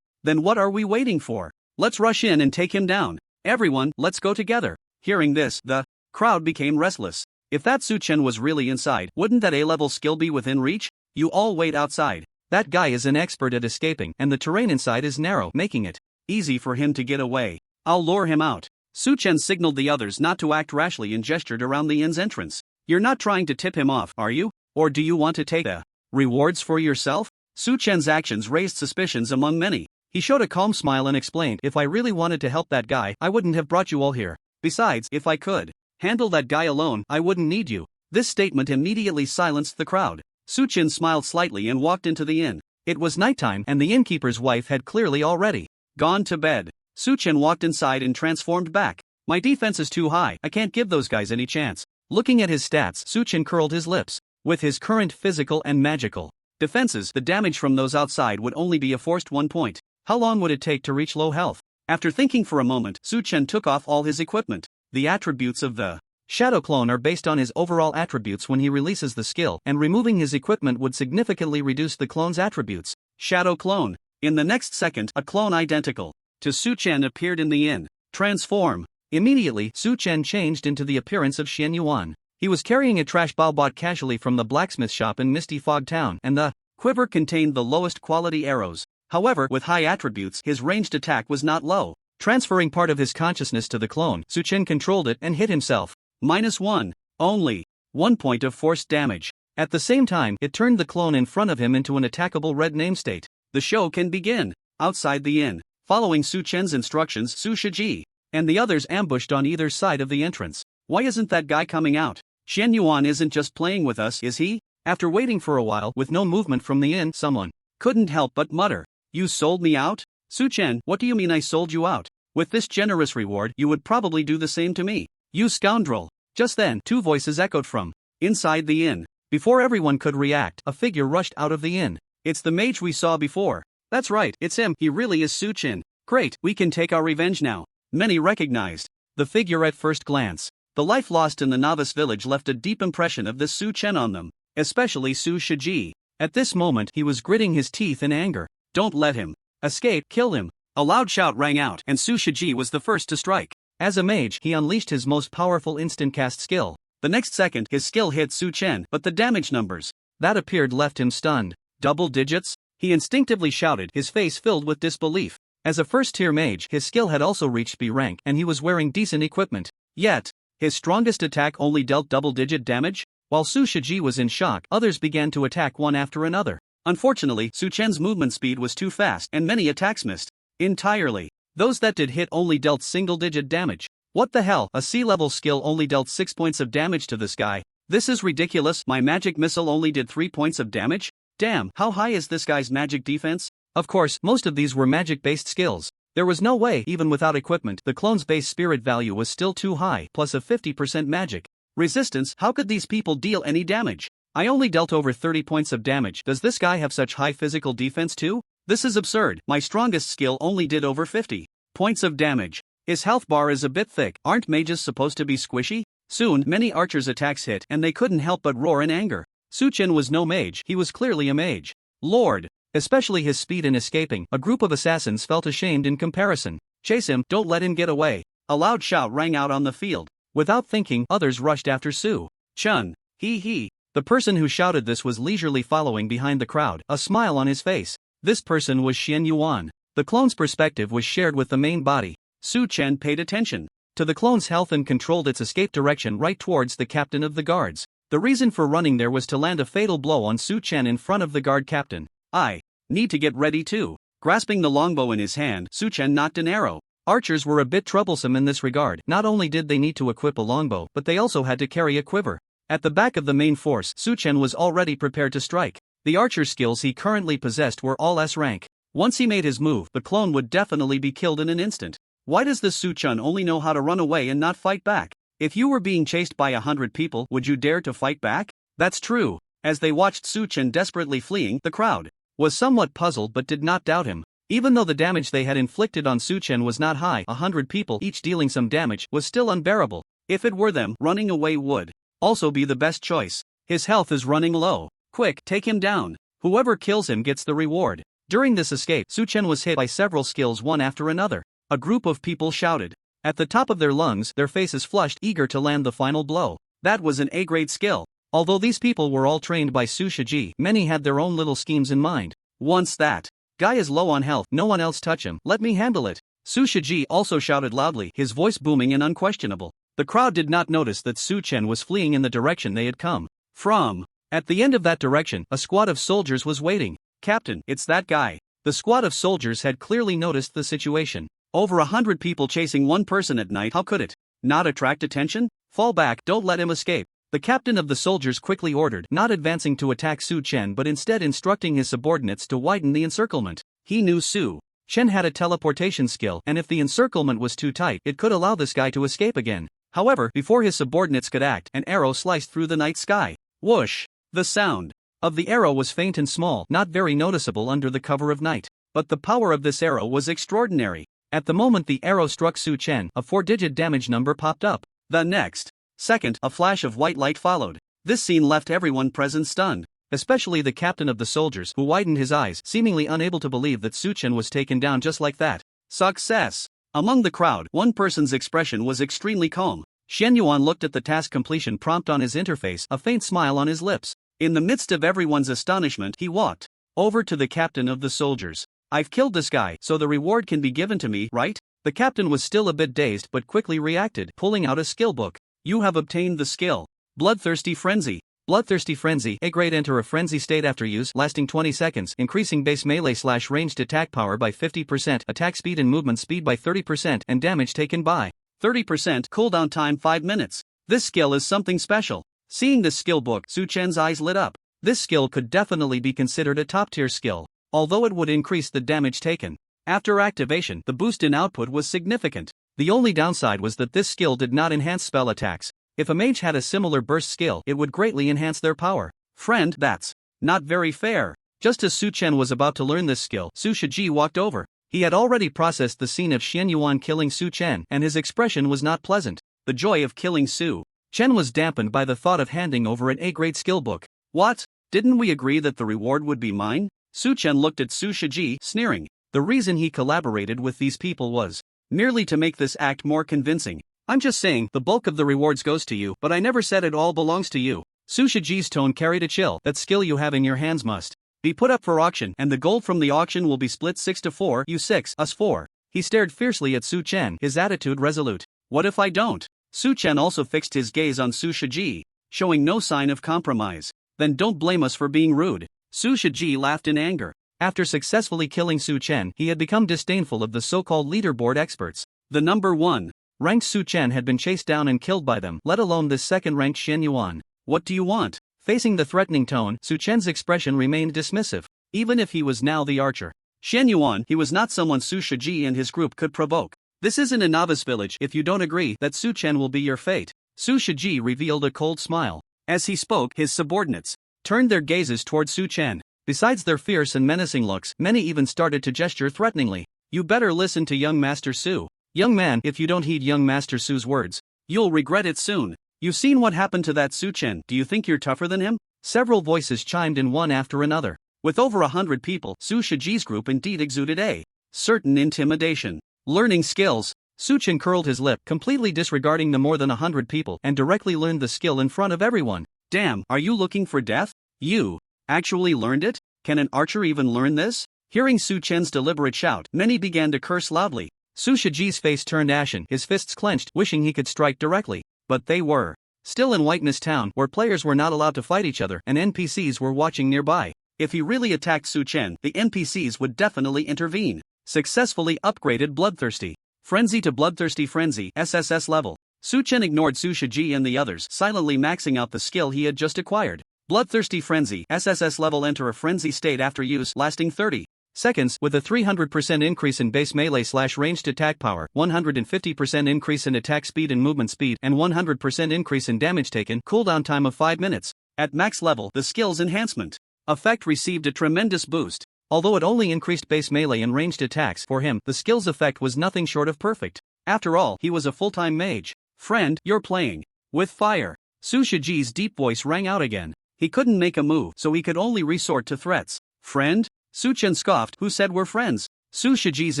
Then what are we waiting for? Let's rush in and take him down. Everyone, let's go together. Hearing this, the crowd became restless. If that Su Chen was really inside, wouldn't that A-level skill be within reach? You all wait outside. That guy is an expert at escaping, and the terrain inside is narrow, making it easy for him to get away. I'll lure him out. Su Chen signaled the others not to act rashly and gestured around the inn's entrance. You're not trying to tip him off, are you? Or do you want to take the rewards for yourself? Su Chen's actions raised suspicions among many. He showed a calm smile and explained, if I really wanted to help that guy, I wouldn't have brought you all here. Besides, if I could handle that guy alone, I wouldn't need you. This statement immediately silenced the crowd. Su Chen smiled slightly and walked into the inn. It was nighttime and the innkeeper's wife had clearly already gone to bed. Su Chen walked inside and transformed back. My defense is too high, I can't give those guys any chance. Looking at his stats, Su Chen curled his lips. With his current physical and magical defenses, the damage from those outside would only be a forced 1 point. How long would it take to reach low health? After thinking for a moment, Su Chen took off all his equipment. The attributes of the Shadow Clone are based on his overall attributes when he releases the skill, and removing his equipment would significantly reduce the clone's attributes. Shadow Clone. In the next second, a clone identical to Su Chen appeared in the inn. Transform. Immediately, Su Chen changed into the appearance of Xian Yuan. He was carrying a trash ball bought casually from the blacksmith shop in Misty Fog Town, and the quiver contained the lowest quality arrows. However, with high attributes, his ranged attack was not low. Transferring part of his consciousness to the clone, Su Chen controlled it and hit himself. -1. Only 1 point of forced damage. At the same time, it turned the clone in front of him into an attackable red namestate. The show can begin. Outside the inn, following Su Chen's instructions, Su Shiji and the others ambushed on either side of the entrance. Why isn't that guy coming out? Xian Yuan isn't just playing with us, is he? After waiting for a while with no movement from the inn, someone couldn't help but mutter. You sold me out? Su Chen, what do you mean I sold you out? With this generous reward, you would probably do the same to me. You scoundrel. Just then, 2 voices echoed from inside the inn. Before everyone could react, a figure rushed out of the inn. It's the mage we saw before. That's right, it's him. He really is Su Chen. Great, we can take our revenge now. Many recognized the figure at first glance. The life lost in the novice village left a deep impression of this Su Chen on them, especially Su Shiji. At this moment he was gritting his teeth in anger. Don't let him escape, kill him. A loud shout rang out and Su Shiji was the first to strike. As a mage, he unleashed his most powerful instant cast skill. The next second his skill hit Su Chen, but the damage numbers that appeared left him stunned. Double digits? He instinctively shouted, his face filled with disbelief. As a first-tier mage, his skill had also reached B rank and he was wearing decent equipment. Yet, his strongest attack only dealt double-digit damage? While Su Shiji was in shock, others began to attack one after another. Unfortunately, Su Chen's movement speed was too fast and many attacks missed entirely. Those that did hit only dealt single-digit damage. What the hell, a C-level skill only dealt 6 points of damage to this guy? This is ridiculous. My magic missile only did 3 points of damage? Damn, how high is this guy's magic defense? Of course, most of these were magic-based skills. There was no way, even without equipment, the clone's base spirit value was still too high, plus a 50% magic resistance. How could these people deal any damage? I only dealt over 30 points of damage. Does this guy have such high physical defense too? This is absurd. My strongest skill only did over 50 points of damage. His health bar is a bit thick. Aren't mages supposed to be squishy? Soon, many archers' attacks hit and they couldn't help but roar in anger. Su Chen was no mage, he was clearly a mage. Lord! Especially his speed in escaping, a group of assassins felt ashamed in comparison. Chase him, don't let him get away. A loud shout rang out on the field. Without thinking, others rushed after Su Chen. He. The person who shouted this was leisurely following behind the crowd, a smile on his face. This person was Xian Yuan. The clone's perspective was shared with the main body. Su Chen paid attention to the clone's health and controlled its escape direction right towards the captain of the guards. The reason for running there was to land a fatal blow on Su Chen in front of the guard captain. I need to get ready too. Grasping the longbow in his hand, Su Chen knocked an arrow. Archers were a bit troublesome in this regard. Not only did they need to equip a longbow, but they also had to carry a quiver. At the back of the main force, Su Chen was already prepared to strike. The archer skills he currently possessed were all S rank. Once he made his move, the clone would definitely be killed in an instant. Why does this Su Chen only know how to run away and not fight back? If you were being chased by 100 people, would you dare to fight back? That's true. As they watched Su Chen desperately fleeing, the crowd was somewhat puzzled but did not doubt him. Even though the damage they had inflicted on Su Chen was not high, 100 people each dealing some damage was still unbearable. If it were them, running away would also be the best choice. His health is running low. Quick, take him down. Whoever kills him gets the reward. During this escape, Su Chen was hit by several skills one after another. A group of people shouted at the top of their lungs, their faces flushed, eager to land the final blow. That was an A-grade skill. Although these people were all trained by Su Shiji, many had their own little schemes in mind. Once that guy is low on health, no one else touch him, let me handle it. Su Shiji also shouted loudly, his voice booming and unquestionable. The crowd did not notice that Su Chen was fleeing in the direction they had come from. At the end of that direction, a squad of soldiers was waiting. Captain, it's that guy. The squad of soldiers had clearly noticed the situation. Over 100 people chasing one person at night, how could it not attract attention? Fall back, don't let him escape. The captain of the soldiers quickly ordered, not advancing to attack Su Chen but instead instructing his subordinates to widen the encirclement. He knew Su Chen had a teleportation skill, and if the encirclement was too tight, it could allow this guy to escape again. However, before his subordinates could act, an arrow sliced through the night sky. Whoosh! The sound of the arrow was faint and small, not very noticeable under the cover of night. But the power of this arrow was extraordinary. At the moment the arrow struck Su Chen, a 4-digit damage number popped up. The next second, a flash of white light followed. This scene left everyone present stunned, especially the captain of the soldiers, who widened his eyes, seemingly unable to believe that Su Chen was taken down just like that. Success! Among the crowd, one person's expression was extremely calm. Shen Yuan looked at the task completion prompt on his interface, a faint smile on his lips. In the midst of everyone's astonishment, he walked over to the captain of the soldiers. I've killed this guy, so the reward can be given to me, right? The captain was still a bit dazed but quickly reacted, pulling out a skill book. You have obtained the skill Bloodthirsty Frenzy. Bloodthirsty Frenzy, a grade. Enter a frenzy state after use, lasting 20 seconds, increasing base melee/ranged attack power by 50%, attack speed and movement speed by 30%, and damage taken by 30%, cooldown time 5 minutes. This skill is something special. Seeing this skill book, Su Chen's eyes lit up. This skill could definitely be considered a top-tier skill, although it would increase the damage taken. After activation, the boost in output was significant. The only downside was that this skill did not enhance spell attacks. If a mage had a similar burst skill, it would greatly enhance their power. Friend, that's not very fair. Just as Su Chen was about to learn this skill, Su Shiji walked over. He had already processed the scene of Shen Yuan killing Su Chen, and his expression was not pleasant. The joy of killing Su Chen was dampened by the thought of handing over an A-grade skill book. What? Didn't we agree that the reward would be mine? Su Chen looked at Su Shiji, sneering. The reason he collaborated with these people was merely to make this act more convincing. I'm just saying, the bulk of the rewards goes to you, but I never said it all belongs to you. Su Shiji's tone carried a chill. That skill you have in your hands must be put up for auction, and the gold from the auction will be split 6-4, you 6, us 4. He stared fiercely at Su Chen, his attitude resolute. What if I don't? Su Chen also fixed his gaze on Su Shiji, showing no sign of compromise. Then don't blame us for being rude. Su Shiji laughed in anger. After successfully killing Su Chen, he had become disdainful of the so-called leaderboard experts. The number 1 ranked Su Chen had been chased down and killed by them, let alone this second-ranked Shen Yuan. What do you want? Facing the threatening tone, Su Chen's expression remained dismissive, even if he was now the archer. Shen Yuan, he was not someone Su Shiji and his group could provoke. This isn't a novice village. If you don't agree, that Su Chen will be your fate. Su Shiji revealed a cold smile. As he spoke, his subordinates turned their gazes toward Su Chen. Besides their fierce and menacing looks, many even started to gesture threateningly. You better listen to young Master Su. Young man, if you don't heed young Master Su's words, you'll regret it soon. You've seen what happened to that Su Chen. Do you think you're tougher than him? Several voices chimed in one after another. With over 100 people, Su Shiji's group indeed exuded a certain intimidation. Learning skills. Su Chen curled his lip, completely disregarding the more than 100 people, and directly learned the skill in front of everyone. Damn, are you looking for death? You actually learned it? Can an archer even learn this? Hearing Su Chen's deliberate shout, many began to curse loudly. Su Shiji's face turned ashen, his fists clenched, wishing he could strike directly. But they were still in Whiteness Town, where players were not allowed to fight each other, and NPCs were watching nearby. If he really attacked Su Chen, the NPCs would definitely intervene. Successfully upgraded Bloodthirsty Frenzy to Bloodthirsty Frenzy, SSS level. Su Chen ignored Su Shiji and the others, silently maxing out the skill he had just acquired. Bloodthirsty Frenzy, SSS level. Enter a frenzy state after use, lasting 30 seconds, with a 300% increase in base melee/ranged attack power, 150% increase in attack speed and movement speed, and 100% increase in damage taken, cooldown time of 5 minutes. At max level, the skill's enhancement effect received a tremendous boost. Although it only increased base melee and ranged attacks, for him, the skill's effect was nothing short of perfect. After all, he was a full-time mage. Friend, you're playing with fire. Su Shiji's deep voice rang out again. He couldn't make a move, so he could only resort to threats. Friend? Su Chen scoffed. Who said we're friends? Su Shiji's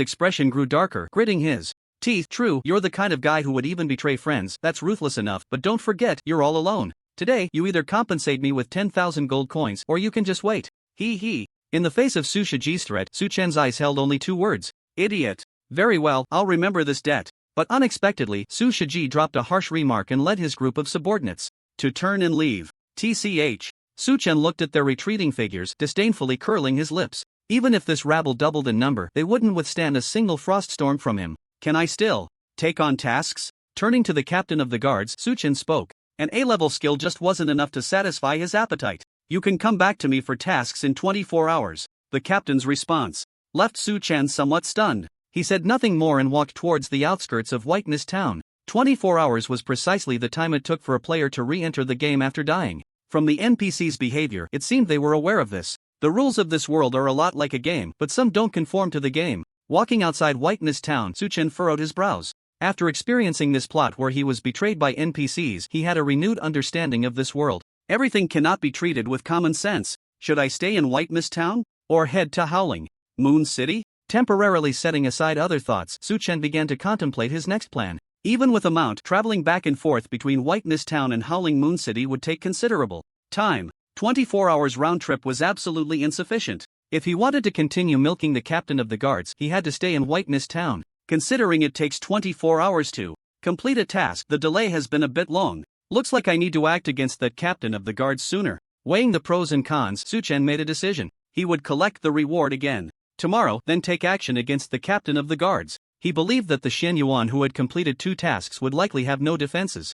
expression grew darker, gritting his teeth. True, you're the kind of guy who would even betray friends. That's ruthless enough, but don't forget, you're all alone. Today, you either compensate me with 10,000 gold coins, or you can just wait. He. In the face of Su Shiji's threat, Su Chen's eyes held only 2 words. Idiot. Very well, I'll remember this debt. But unexpectedly, Su Shiji dropped a harsh remark and led his group of subordinates to turn and leave. TCH. Su Chen looked at their retreating figures, disdainfully curling his lips. Even if this rabble doubled in number, they wouldn't withstand a single frost storm from him. Can I still take on tasks? Turning to the captain of the guards, Su Chen spoke. An A-level skill just wasn't enough to satisfy his appetite. You can come back to me for tasks in 24 hours. The captain's response left Su Chen somewhat stunned. He said nothing more and walked towards the outskirts of Whiteness Town. 24 hours was precisely the time it took for a player to re-enter the game after dying. From the NPC's behavior, it seemed they were aware of this. The rules of this world are a lot like a game, but some don't conform to the game. Walking outside Whiteness Town, Su Chen furrowed his brows. After experiencing this plot where he was betrayed by NPCs, he had a renewed understanding of this world. Everything cannot be treated with common sense. Should I stay in Whiteness Town? Or head to Howling Moon City? Temporarily setting aside other thoughts, Su Chen began to contemplate his next plan. Even with a mount, traveling back and forth between White Mist Town and Howling Moon City would take considerable time. 24 hours round trip was absolutely insufficient. If he wanted to continue milking the captain of the guards, he had to stay in White Mist Town. Considering it takes 24 hours to complete a task, the delay has been a bit long. Looks like I need to act against that captain of the guards sooner. Weighing the pros and cons, Su Chen made a decision. He would collect the reward again tomorrow, then take action against the captain of the guards. He believed that the Xian Yuan who had completed 2 tasks would likely have no defenses.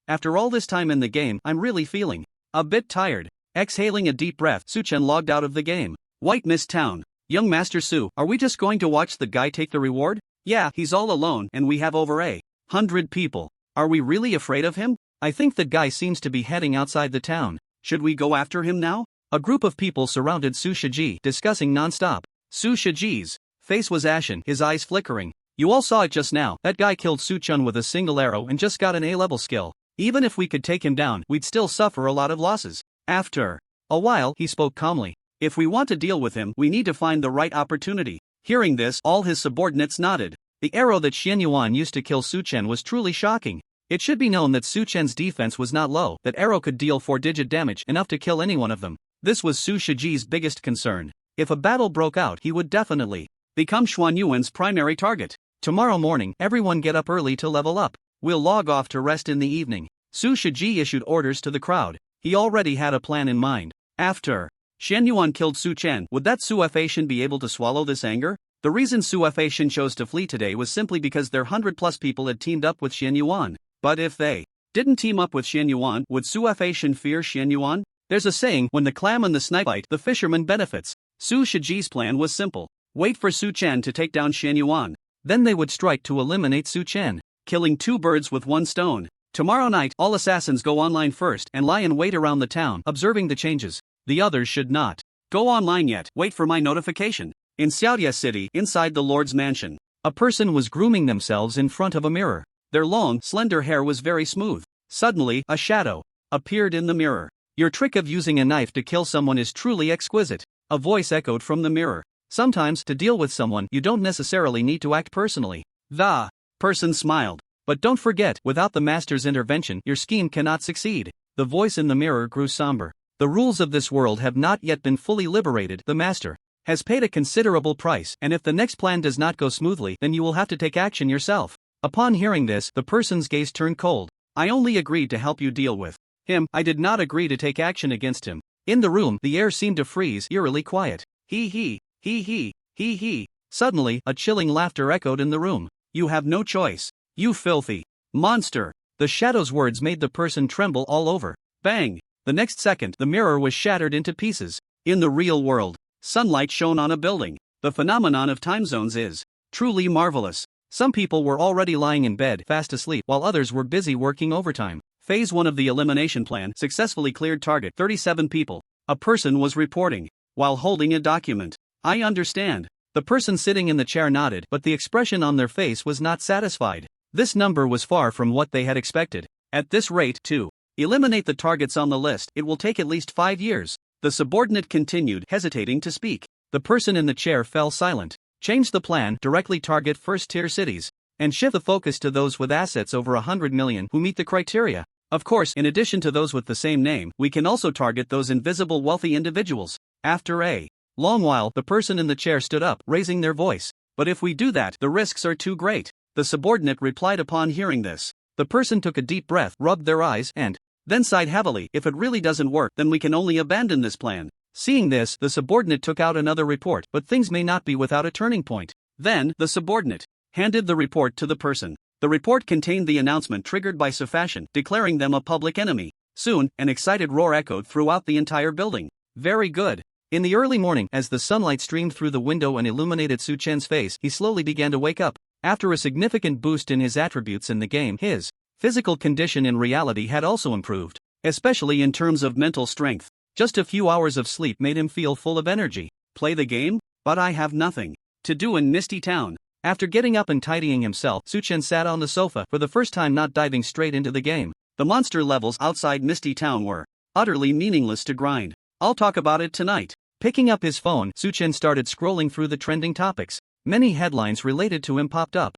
After all this time in the game, I'm really feeling a bit tired. Exhaling a deep breath, Su Chen logged out of the game. White Mist Town. Young Master Su, are we just going to watch the guy take the reward? Yeah, he's all alone and we have over 100 people. Are we really afraid of him? I think that guy seems to be heading outside the town. Should we go after him now? A group of people surrounded Su Shiji, discussing non-stop. Su Shiji's face was ashen, his eyes flickering. You all saw it just now, that guy killed Su Chun with a single arrow and just got an A-level skill. Even if we could take him down, we'd still suffer a lot of losses. After a while, he spoke calmly. If we want to deal with him, we need to find the right opportunity. Hearing this, all his subordinates nodded. The arrow that Xian Yuan used to kill Su Chen was truly shocking. It should be known that Su Chen's defense was not low, that arrow could deal 4-digit damage, enough to kill any one of them. This was Su Shiji's biggest concern. If a battle broke out, he would definitely become Xuan Yuan's primary target. Tomorrow morning, everyone get up early to level up. We'll log off to rest in the evening. Su Shiji issued orders to the crowd. He already had a plan in mind. After Xian Yuan killed Su Chen, would that Su Faishan be able to swallow this anger? The reason Su Faishan chose to flee today was simply because their 100+ people had teamed up with Xian Yuan. But if they didn't team up with Xian Yuan, would Su Faishan fear Xian Yuan? There's a saying, when the clam and the snipe bite, the fisherman benefits. Su Shiji's plan was simple. Wait for Su Chen to take down Xian Yuan. Then they would strike to eliminate Su Chen, killing 2 birds with 1 stone. Tomorrow night, all assassins go online first and lie in wait around the town, observing the changes. The others should not go online yet. Wait for my notification. In Xiaodia City, inside the Lord's mansion, a person was grooming themselves in front of a mirror. Their long, slender hair was very smooth. Suddenly, a shadow appeared in the mirror. Your trick of using a knife to kill someone is truly exquisite. A voice echoed from the mirror. Sometimes, to deal with someone, you don't necessarily need to act personally. The person smiled. But don't forget, without the master's intervention, your scheme cannot succeed. The voice in the mirror grew somber. The rules of this world have not yet been fully liberated. The master has paid a considerable price, and if the next plan does not go smoothly, then you will have to take action yourself. Upon hearing this, the person's gaze turned cold. I only agreed to help you deal with him. I did not agree to take action against him. In the room, the air seemed to freeze, eerily quiet. Hee hee, hee hee, hee hee. Suddenly, a chilling laughter echoed in the room. You have no choice. You filthy monster. The shadow's words made the person tremble all over. Bang! The next second, the mirror was shattered into pieces. In the real world, sunlight shone on a building. The phenomenon of time zones is truly marvelous. Some people were already lying in bed, fast asleep, while others were busy working overtime. Phase 1 of the elimination plan successfully cleared target 37 people. A person was reporting while holding a document. I understand. The person sitting in the chair nodded, but the expression on their face was not satisfied. This number was far from what they had expected. At this rate, to eliminate the targets on the list, it will take at least 5 years. The subordinate continued, hesitating to speak. The person in the chair fell silent. Change the plan, directly target first-tier cities, and shift the focus to those with assets over 100 million who meet the criteria. Of course, in addition to those with the same name, we can also target those invisible wealthy individuals. After a long while, the person in the chair stood up, raising their voice. But if we do that, the risks are too great. The subordinate replied upon hearing this. The person took a deep breath, rubbed their eyes, and then sighed heavily. If it really doesn't work, then we can only abandon this plan. Seeing this, the subordinate took out another report, but things may not be without a turning point. Then, the subordinate handed the report to the person. The report contained the announcement triggered by Sufashion, declaring them a public enemy. Soon, an excited roar echoed throughout the entire building. Very good. In the early morning, as the sunlight streamed through the window and illuminated Su Chen's face, he slowly began to wake up. After a significant boost in his attributes in the game, his physical condition in reality had also improved, especially in terms of mental strength. Just a few hours of sleep made him feel full of energy. Play the game? But I have nothing to do in Misty Town. After getting up and tidying himself, Su Chen sat on the sofa, for the first time not diving straight into the game. The monster levels outside Misty Town were utterly meaningless to grind. I'll talk about it tonight. Picking up his phone, Suchen started scrolling through the trending topics. Many headlines related to him popped up.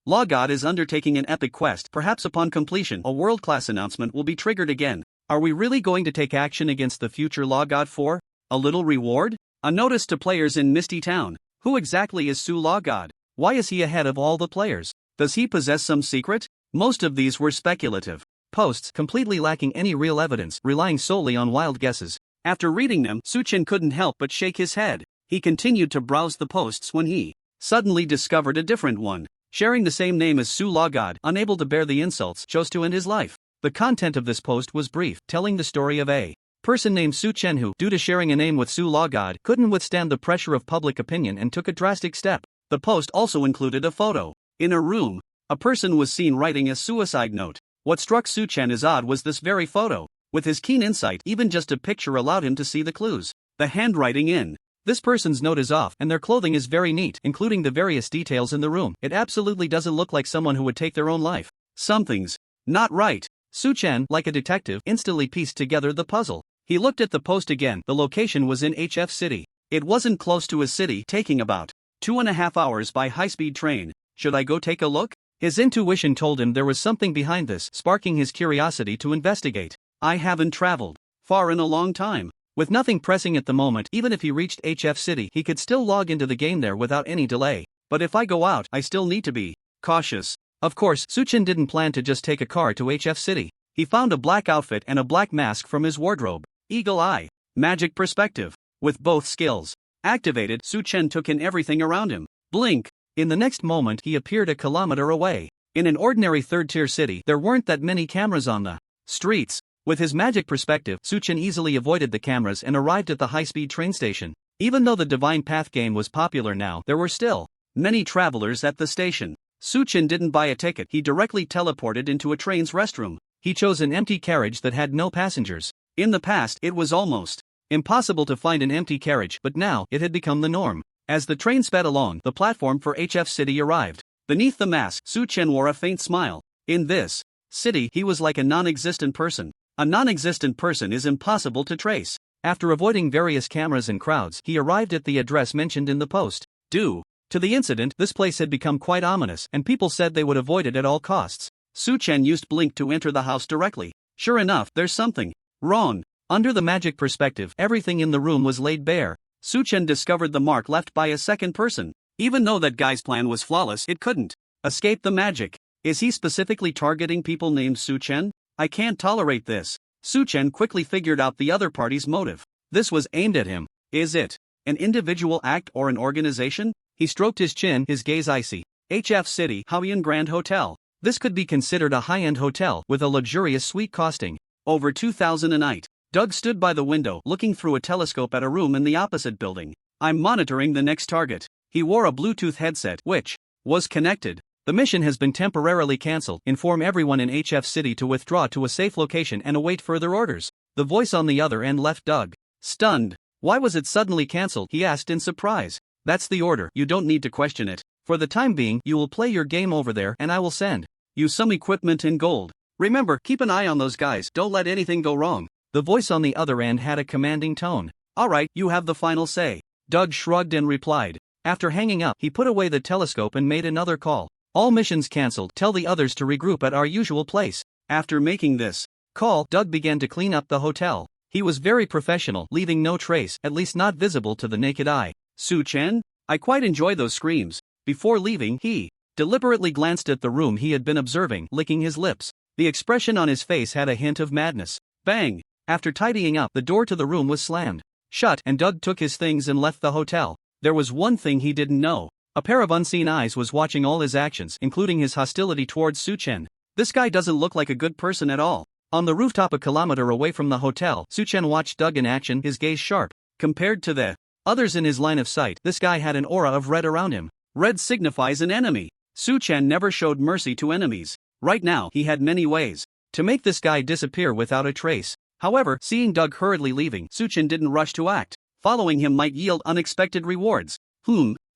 Law God is undertaking an epic quest. Perhaps upon completion, a world-class announcement will be triggered again. Are we really going to take action against the future Law God for a little reward? A notice to players in Misty Town. Who exactly is Su Law God? Why is he ahead of all the players? Does he possess some secret? Most of these were speculative posts, completely lacking any real evidence, relying solely on wild guesses. After reading them, Suchen couldn't help but shake his head. He continued to browse the posts when he suddenly discovered a different one, sharing the same name as Su Law God. Unable to bear the insults, chose to end his life. The content of this post was brief, telling the story of a person named Suchen who, due to sharing a name with Su Law God, couldn't withstand the pressure of public opinion and took a drastic step. The post also included a photo. In a room, a person was seen writing a suicide note. What struck Suchen as odd was this very photo. With his keen insight, even just a picture allowed him to see the clues. The handwriting in this person's note is off, and their clothing is very neat, including the various details in the room. It absolutely doesn't look like someone who would take their own life. Something's not right. Suchen, like a detective, instantly pieced together the puzzle. He looked at the post again. The location was in HF City. It wasn't close to his city, taking about 2.5 hours by high-speed train. Should I go take a look? His intuition told him there was something behind this, sparking his curiosity to investigate. I haven't traveled far in a long time. With nothing pressing at the moment, even if he reached HF City, he could still log into the game there without any delay. But if I go out, I still need to be cautious. Of course, Suchen didn't plan to just take a car to HF City. He found a black outfit and a black mask from his wardrobe. Eagle eye, magic perspective. With both skills activated, Suchen took in everything around him. Blink. In the next moment, he appeared a kilometer away. In an ordinary third-tier city, there weren't that many cameras on the streets. With his magic perspective, Suchen easily avoided the cameras and arrived at the high-speed train station. Even though the Divine Path game was popular now, there were still many travelers at the station. Suchen didn't buy a ticket. He directly teleported into a train's restroom. He chose an empty carriage that had no passengers. In the past, it was almost impossible to find an empty carriage, but now it had become the norm. As the train sped along, the platform for HF City arrived. Beneath the mask, Suchen wore a faint smile. In this city, he was like a non-existent person. A non-existent person is impossible to trace. After avoiding various cameras and crowds, he arrived at the address mentioned in the post. Due to the incident, this place had become quite ominous, and people said they would avoid it at all costs. Suchen used Blink to enter the house directly. Sure enough, there's something wrong. Under the magic perspective, everything in the room was laid bare. Suchen discovered the mark left by a second person. Even though that guy's plan was flawless, it couldn't escape the magic. Is he specifically targeting people named Suchen? I can't tolerate this. Suchen quickly figured out the other party's motive. This was aimed at him. Is it an individual act or an organization? He stroked his chin, his gaze icy. HF City, Haoyan Grand Hotel. This could be considered a high-end hotel with a luxurious suite costing over 2,000 a night. Doug stood by the window, looking through a telescope at a room in the opposite building. I'm monitoring the next target. He wore a Bluetooth headset, which was connected. The mission has been temporarily cancelled. Inform everyone in HF City to withdraw to a safe location and await further orders. The voice on the other end left Doug stunned. Why was it suddenly cancelled? He asked in surprise. That's the order. You don't need to question it. For the time being, you will play your game over there and I will send you some equipment in gold. Remember, keep an eye on those guys. Don't let anything go wrong. The voice on the other end had a commanding tone. Alright, you have the final say. Doug shrugged and replied. After hanging up, he put away the telescope and made another call. All missions cancelled. Tell the others to regroup at our usual place. After making this call, Doug began to clean up the hotel. He was very professional, leaving no trace, at least not visible to the naked eye. Suchen? I quite enjoy those screams. Before leaving, he deliberately glanced at the room he had been observing, licking his lips. The expression on his face had a hint of madness. Bang! After tidying up, the door to the room was slammed shut, and Doug took his things and left the hotel. There was one thing he didn't know. A pair of unseen eyes was watching all his actions, including his hostility towards Suchen. This guy doesn't look like a good person at all. On the rooftop a kilometer away from the hotel, Suchen watched Doug in action, his gaze sharp. Compared to the others in his line of sight, this guy had an aura of red around him. Red signifies an enemy. Suchen never showed mercy to enemies. Right now, he had many ways to make this guy disappear without a trace. However, seeing Doug hurriedly leaving, Suchen didn't rush to act. Following him might yield unexpected rewards.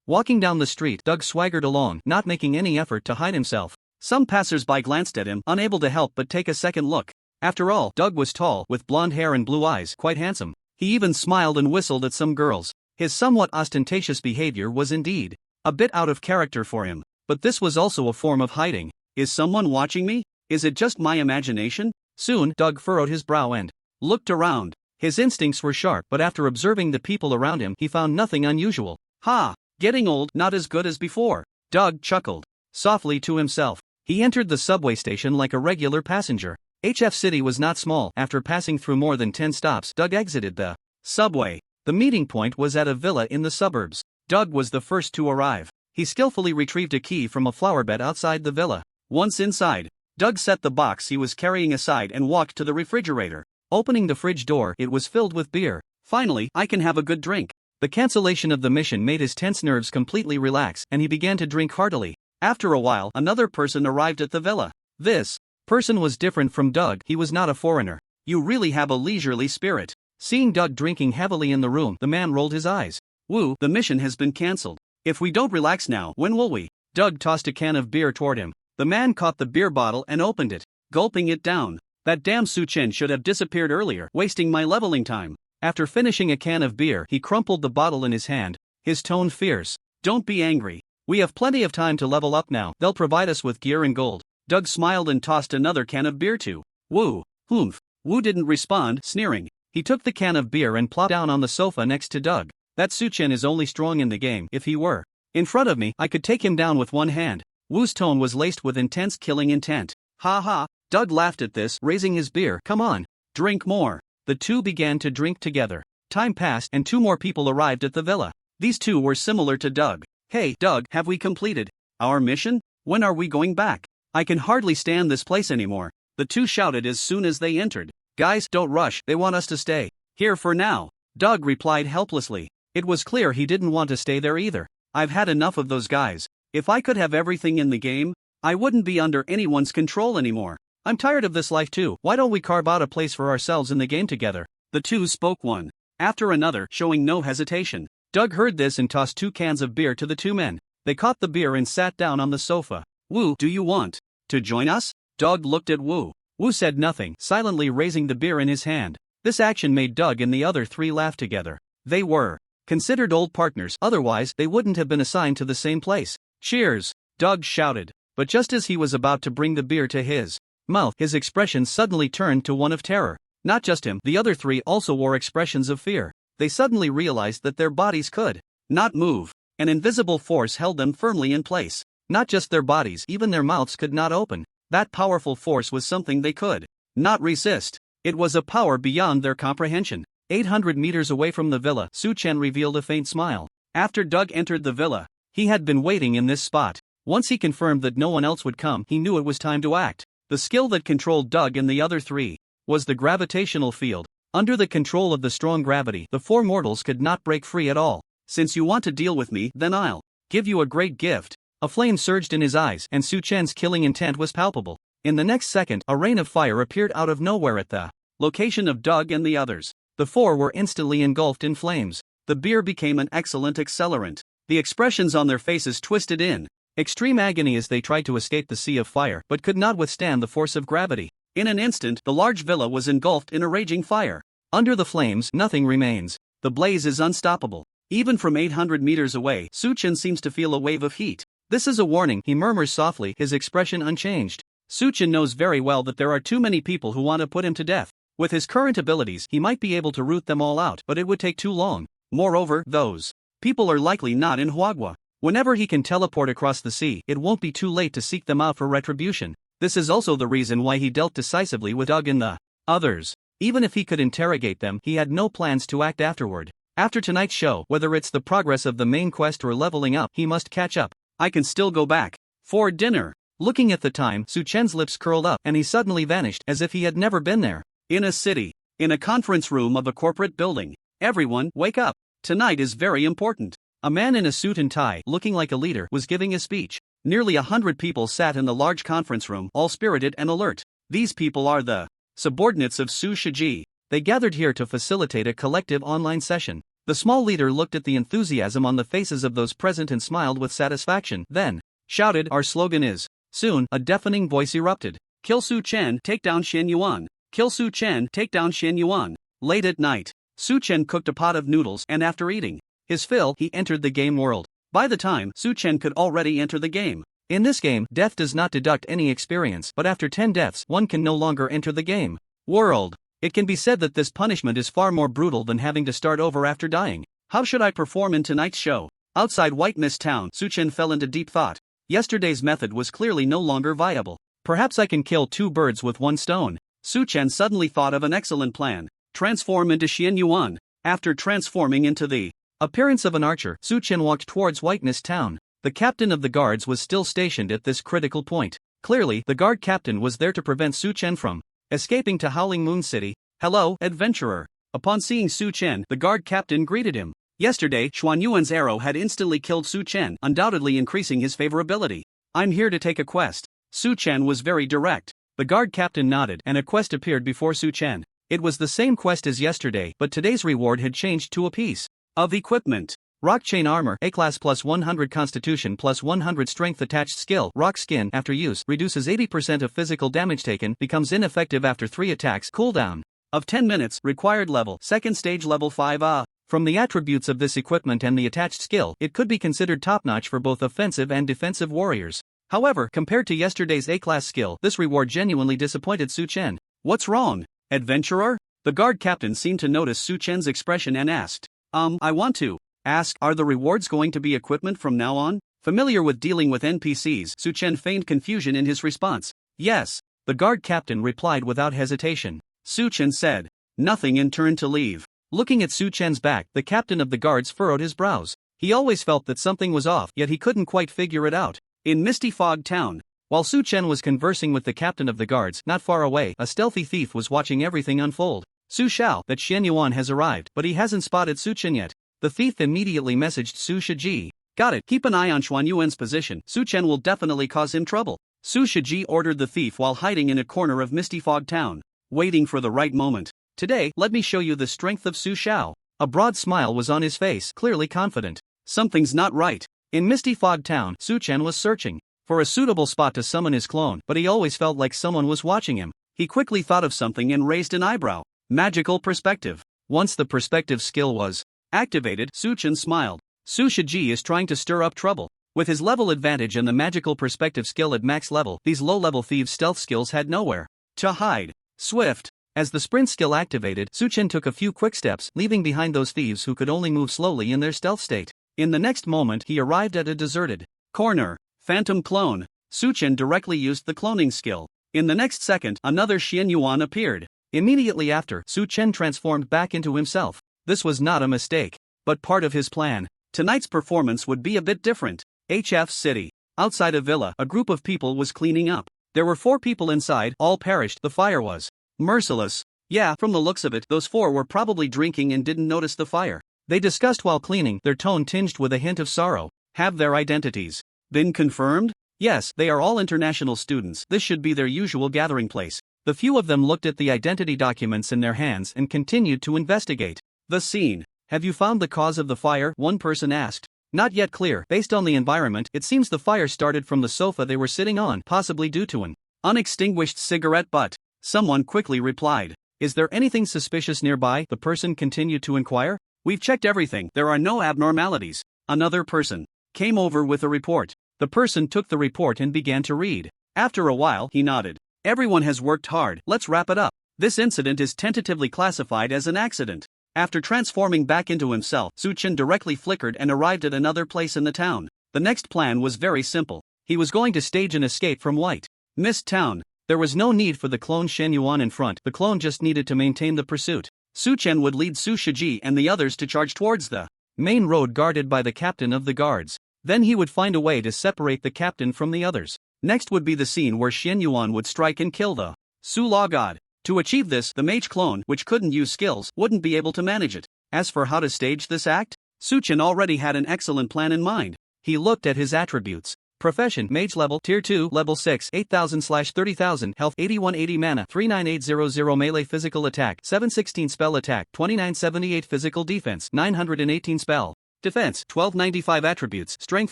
Walking down the street, Doug swaggered along, not making any effort to hide himself. Some passers-by glanced at him, unable to help but take a second look. After all, Doug was tall, with blonde hair and blue eyes, quite handsome. He even smiled and whistled at some girls. His somewhat ostentatious behavior was indeed a bit out of character for him, but this was also a form of hiding. Is someone watching me? Is it just my imagination? Soon, Doug furrowed his brow and looked around. His instincts were sharp, but after observing the people around him, he found nothing unusual. Ha! Getting old, not as good as before. Doug chuckled softly to himself. He entered the subway station like a regular passenger. HF City was not small. After passing through more than 10 stops, Doug exited the subway. The meeting point was at a villa in the suburbs. Doug was the first to arrive. He skillfully retrieved a key from a flower bed outside the villa. Once inside, Doug set the box he was carrying aside and walked to the refrigerator. Opening the fridge door, it was filled with beer. Finally, I can have a good drink. The cancellation of the mission made his tense nerves completely relax, and he began to drink heartily. After a while, another person arrived at the villa. This person was different from Doug. He was not a foreigner. You really have a leisurely spirit. Seeing Doug drinking heavily in the room, the man rolled his eyes. Woo, the mission has been cancelled. If we don't relax now, when will we? Doug tossed a can of beer toward him. The man caught the beer bottle and opened it, gulping it down. That damn Su-Chen should have disappeared earlier, wasting my leveling time. After finishing a can of beer, he crumpled the bottle in his hand, his tone fierce. Don't be angry. We have plenty of time to level up now. They'll provide us with gear and gold. Doug smiled and tossed another can of beer to Wu. Humph. Wu didn't respond, sneering. He took the can of beer and plopped down on the sofa next to Doug. That Su-Chen is only strong in the game. If he were in front of me, I could take him down with one hand. Wu's tone was laced with intense killing intent. Ha ha. Doug laughed at this, raising his beer. Come on, drink more. The two began to drink together. Time passed and 2 more people arrived at the villa. These 2 were similar to Doug. Hey, Doug, have we completed our mission? When are we going back? I can hardly stand this place anymore. The 2 shouted as soon as they entered. Guys, don't rush, they want us to stay here for now. Doug replied helplessly. It was clear he didn't want to stay there either. I've had enough of those guys. If I could have everything in the game, I wouldn't be under anyone's control anymore. I'm tired of this life too. Why don't we carve out a place for ourselves in the game together? The 2 spoke one after another, showing no hesitation. Doug heard this and tossed 2 cans of beer to the 2 men. They caught the beer and sat down on the sofa. Wu, do you want to join us? Doug looked at Wu. Wu said nothing, silently raising the beer in his hand. This action made Doug and the other 3 laugh together. They were considered old partners, otherwise they wouldn't have been assigned to the same place. Cheers! Doug shouted. But just as he was about to bring the beer to his mouth, his expression suddenly turned to one of terror. Not just him, the other 3 also wore expressions of fear. They suddenly realized that their bodies could not move. An invisible force held them firmly in place. Not just their bodies, even their mouths could not open. That powerful force was something they could not resist. It was a power beyond their comprehension. 800 meters away from the villa, Su-Chen revealed a faint smile. After Doug entered the villa, he had been waiting in this spot. Once he confirmed that no one else would come, he knew it was time to act. The skill that controlled Doug and the other 3 was the gravitational field. Under the control of the strong gravity, the 4 mortals could not break free at all. Since you want to deal with me, then I'll give you a great gift. A flame surged in his eyes, and Su-Chen's killing intent was palpable. In the next second, a rain of fire appeared out of nowhere at the location of Doug and the others. The 4 were instantly engulfed in flames. The beer became an excellent accelerant. The expressions on their faces twisted in extreme agony as they tried to escape the sea of fire, but could not withstand the force of gravity. In an instant, the large villa was engulfed in a raging fire. Under the flames, nothing remains. The blaze is unstoppable. Even from 800 meters away, Su-Chen seems to feel a wave of heat. This is a warning, he murmurs softly, his expression unchanged. Su-Chen knows very well that there are too many people who want to put him to death. With his current abilities, he might be able to root them all out, but it would take too long. Moreover, those people are likely not in Huagua. Whenever he can teleport across the sea, it won't be too late to seek them out for retribution. This is also the reason why he dealt decisively with Doug and the others. Even if he could interrogate them, he had no plans to act afterward. After tonight's show, whether it's the progress of the main quest or leveling up, he must catch up. I can still go back for dinner. Looking at the time, Su-Chen's lips curled up and he suddenly vanished as if he had never been there. In a city, in a conference room of a corporate building. Everyone, wake up. Tonight is very important. A man in a suit and tie, looking like a leader, was giving a speech. Nearly 100 people sat in the large conference room, all spirited and alert. These people are the subordinates of Su Shiji. They gathered here to facilitate a collective online session. The small leader looked at the enthusiasm on the faces of those present and smiled with satisfaction, then shouted, "Our slogan is." Soon, a deafening voice erupted. "Kill Su-Chen, take down Shen Yuan. Kill Su-Chen, take down Shen Yuan." Late at night, Su Chen cooked a pot of noodles and after eating his fill, he entered the game world. By the time, Su Chen could already enter the game. In this game, death does not deduct any experience, but after 10 deaths, one can no longer enter the game world. It can be said that this punishment is far more brutal than having to start over after dying. How should I perform in tonight's show? Outside White Mist Town, Su Chen fell into deep thought. Yesterday's method was clearly no longer viable. Perhaps I can kill 2 birds with 1 stone. Su Chen suddenly thought of an excellent plan. Transform into Xian Yuan. After transforming into the appearance of an archer, Su Chen walked towards White Mist Town. The captain of the guards was still stationed at this critical point. Clearly, the guard captain was there to prevent Su Chen from escaping to Howling Moon City. Hello, adventurer. Upon seeing Su Chen, the guard captain greeted him. Yesterday, Xuan Yuan's arrow had instantly killed Su Chen, undoubtedly increasing his favorability. I'm here to take a quest. Su Chen was very direct. The guard captain nodded, and a quest appeared before Su Chen. It was the same quest as yesterday, but today's reward had changed to a piece of equipment. Rock chain armor, A-class plus 100 constitution plus 100 strength attached skill. Rock skin after use reduces 80% of physical damage taken, becomes ineffective after 3 attacks. Cooldown of 10 minutes. Required level, 2nd stage level 5. From the attributes of this equipment and the attached skill, it could be considered top-notch for both offensive and defensive warriors. However, compared to yesterday's A-class skill, this reward genuinely disappointed Su Chen. What's wrong, adventurer? The guard captain seemed to notice Su Chen's expression and asked, I want to ask, are the rewards going to be equipment from now on? Familiar with dealing with NPCs, Su Chen feigned confusion in his response. Yes, the guard captain replied without hesitation. Su Chen said nothing and turned to leave. Looking at Su Chen's back, the captain of the guards furrowed his brows. He always felt that something was off, yet he couldn't quite figure it out. In Misty Fog Town, while Su Chen was conversing with the captain of the guards, not far away, a stealthy thief was watching everything unfold. Su Xiao, that Xian Yuan has arrived, but he hasn't spotted Su Chen yet. The thief immediately messaged Su Shiji. Got it, keep an eye on Xuan Yuan's position. Su Chen will definitely cause him trouble. Su Shiji ordered the thief while hiding in a corner of Misty Fog Town, waiting for the right moment. Today, let me show you the strength of Su Xiao. A broad smile was on his face, clearly confident. Something's not right. In Misty Fog Town, Su Chen was searching for a suitable spot to summon his clone, but he always felt like someone was watching him. He quickly thought of something and raised an eyebrow. Magical perspective. Once the perspective skill was activated, Su Chen smiled. Su Shiji is trying to stir up trouble. With his level advantage and the magical perspective skill at max level, these low-level thieves' stealth skills had nowhere to hide. Swift. As the sprint skill activated, Su Chen took a few quick steps, leaving behind those thieves who could only move slowly in their stealth state. In the next moment, he arrived at a deserted corner. Phantom clone. Su Chen directly used the cloning skill. In the next second, another Xian Yuan appeared. Immediately after, Su Chen transformed back into himself. This was not a mistake, but part of his plan. Tonight's performance would be a bit different. HF City. Outside a villa, a group of people was cleaning up. There were 4 people inside, all perished. The fire was merciless. Yeah, from the looks of it, those 4 were probably drinking and didn't notice the fire. They discussed while cleaning, their tone tinged with a hint of sorrow. Have their identities been confirmed? Yes, they are all international students. This should be their usual gathering place. The few of them looked at the identity documents in their hands and continued to investigate the scene. Have you found the cause of the fire? One person asked. Not yet clear. Based on the environment, it seems the fire started from the sofa they were sitting on, possibly due to an unextinguished cigarette butt. Someone quickly replied. Is there anything suspicious nearby? The person continued to inquire. We've checked everything. There are no abnormalities. Another person came over with a report. The person took the report and began to read. After a while, he nodded. Everyone has worked hard. Let's wrap it up. This incident is tentatively classified as an accident. After transforming back into himself, Su Chen directly flickered and arrived at another place in the town. The next plan was very simple. He was going to stage an escape from White Mist Town. There was no need for the clone Xian Yuan in front. The clone just needed to maintain the pursuit. Su Chen would lead Su Shiji and the others to charge towards the main road guarded by the captain of the guards. Then he would find a way to separate the captain from the others. Next would be the scene where Xian Yuan would strike and kill the Su Law God. To achieve this, the mage clone, which couldn't use skills, wouldn't be able to manage it. As for how to stage this act, Su Chen already had an excellent plan in mind. He looked at his attributes. Profession, Mage level, Tier 2, Level 6, 8000/30,000, Health 8180 Mana, 39800 Melee Physical Attack, 716 Spell Attack, 2978 Physical Defense, 918 Spell Defense 1295 attributes, Strength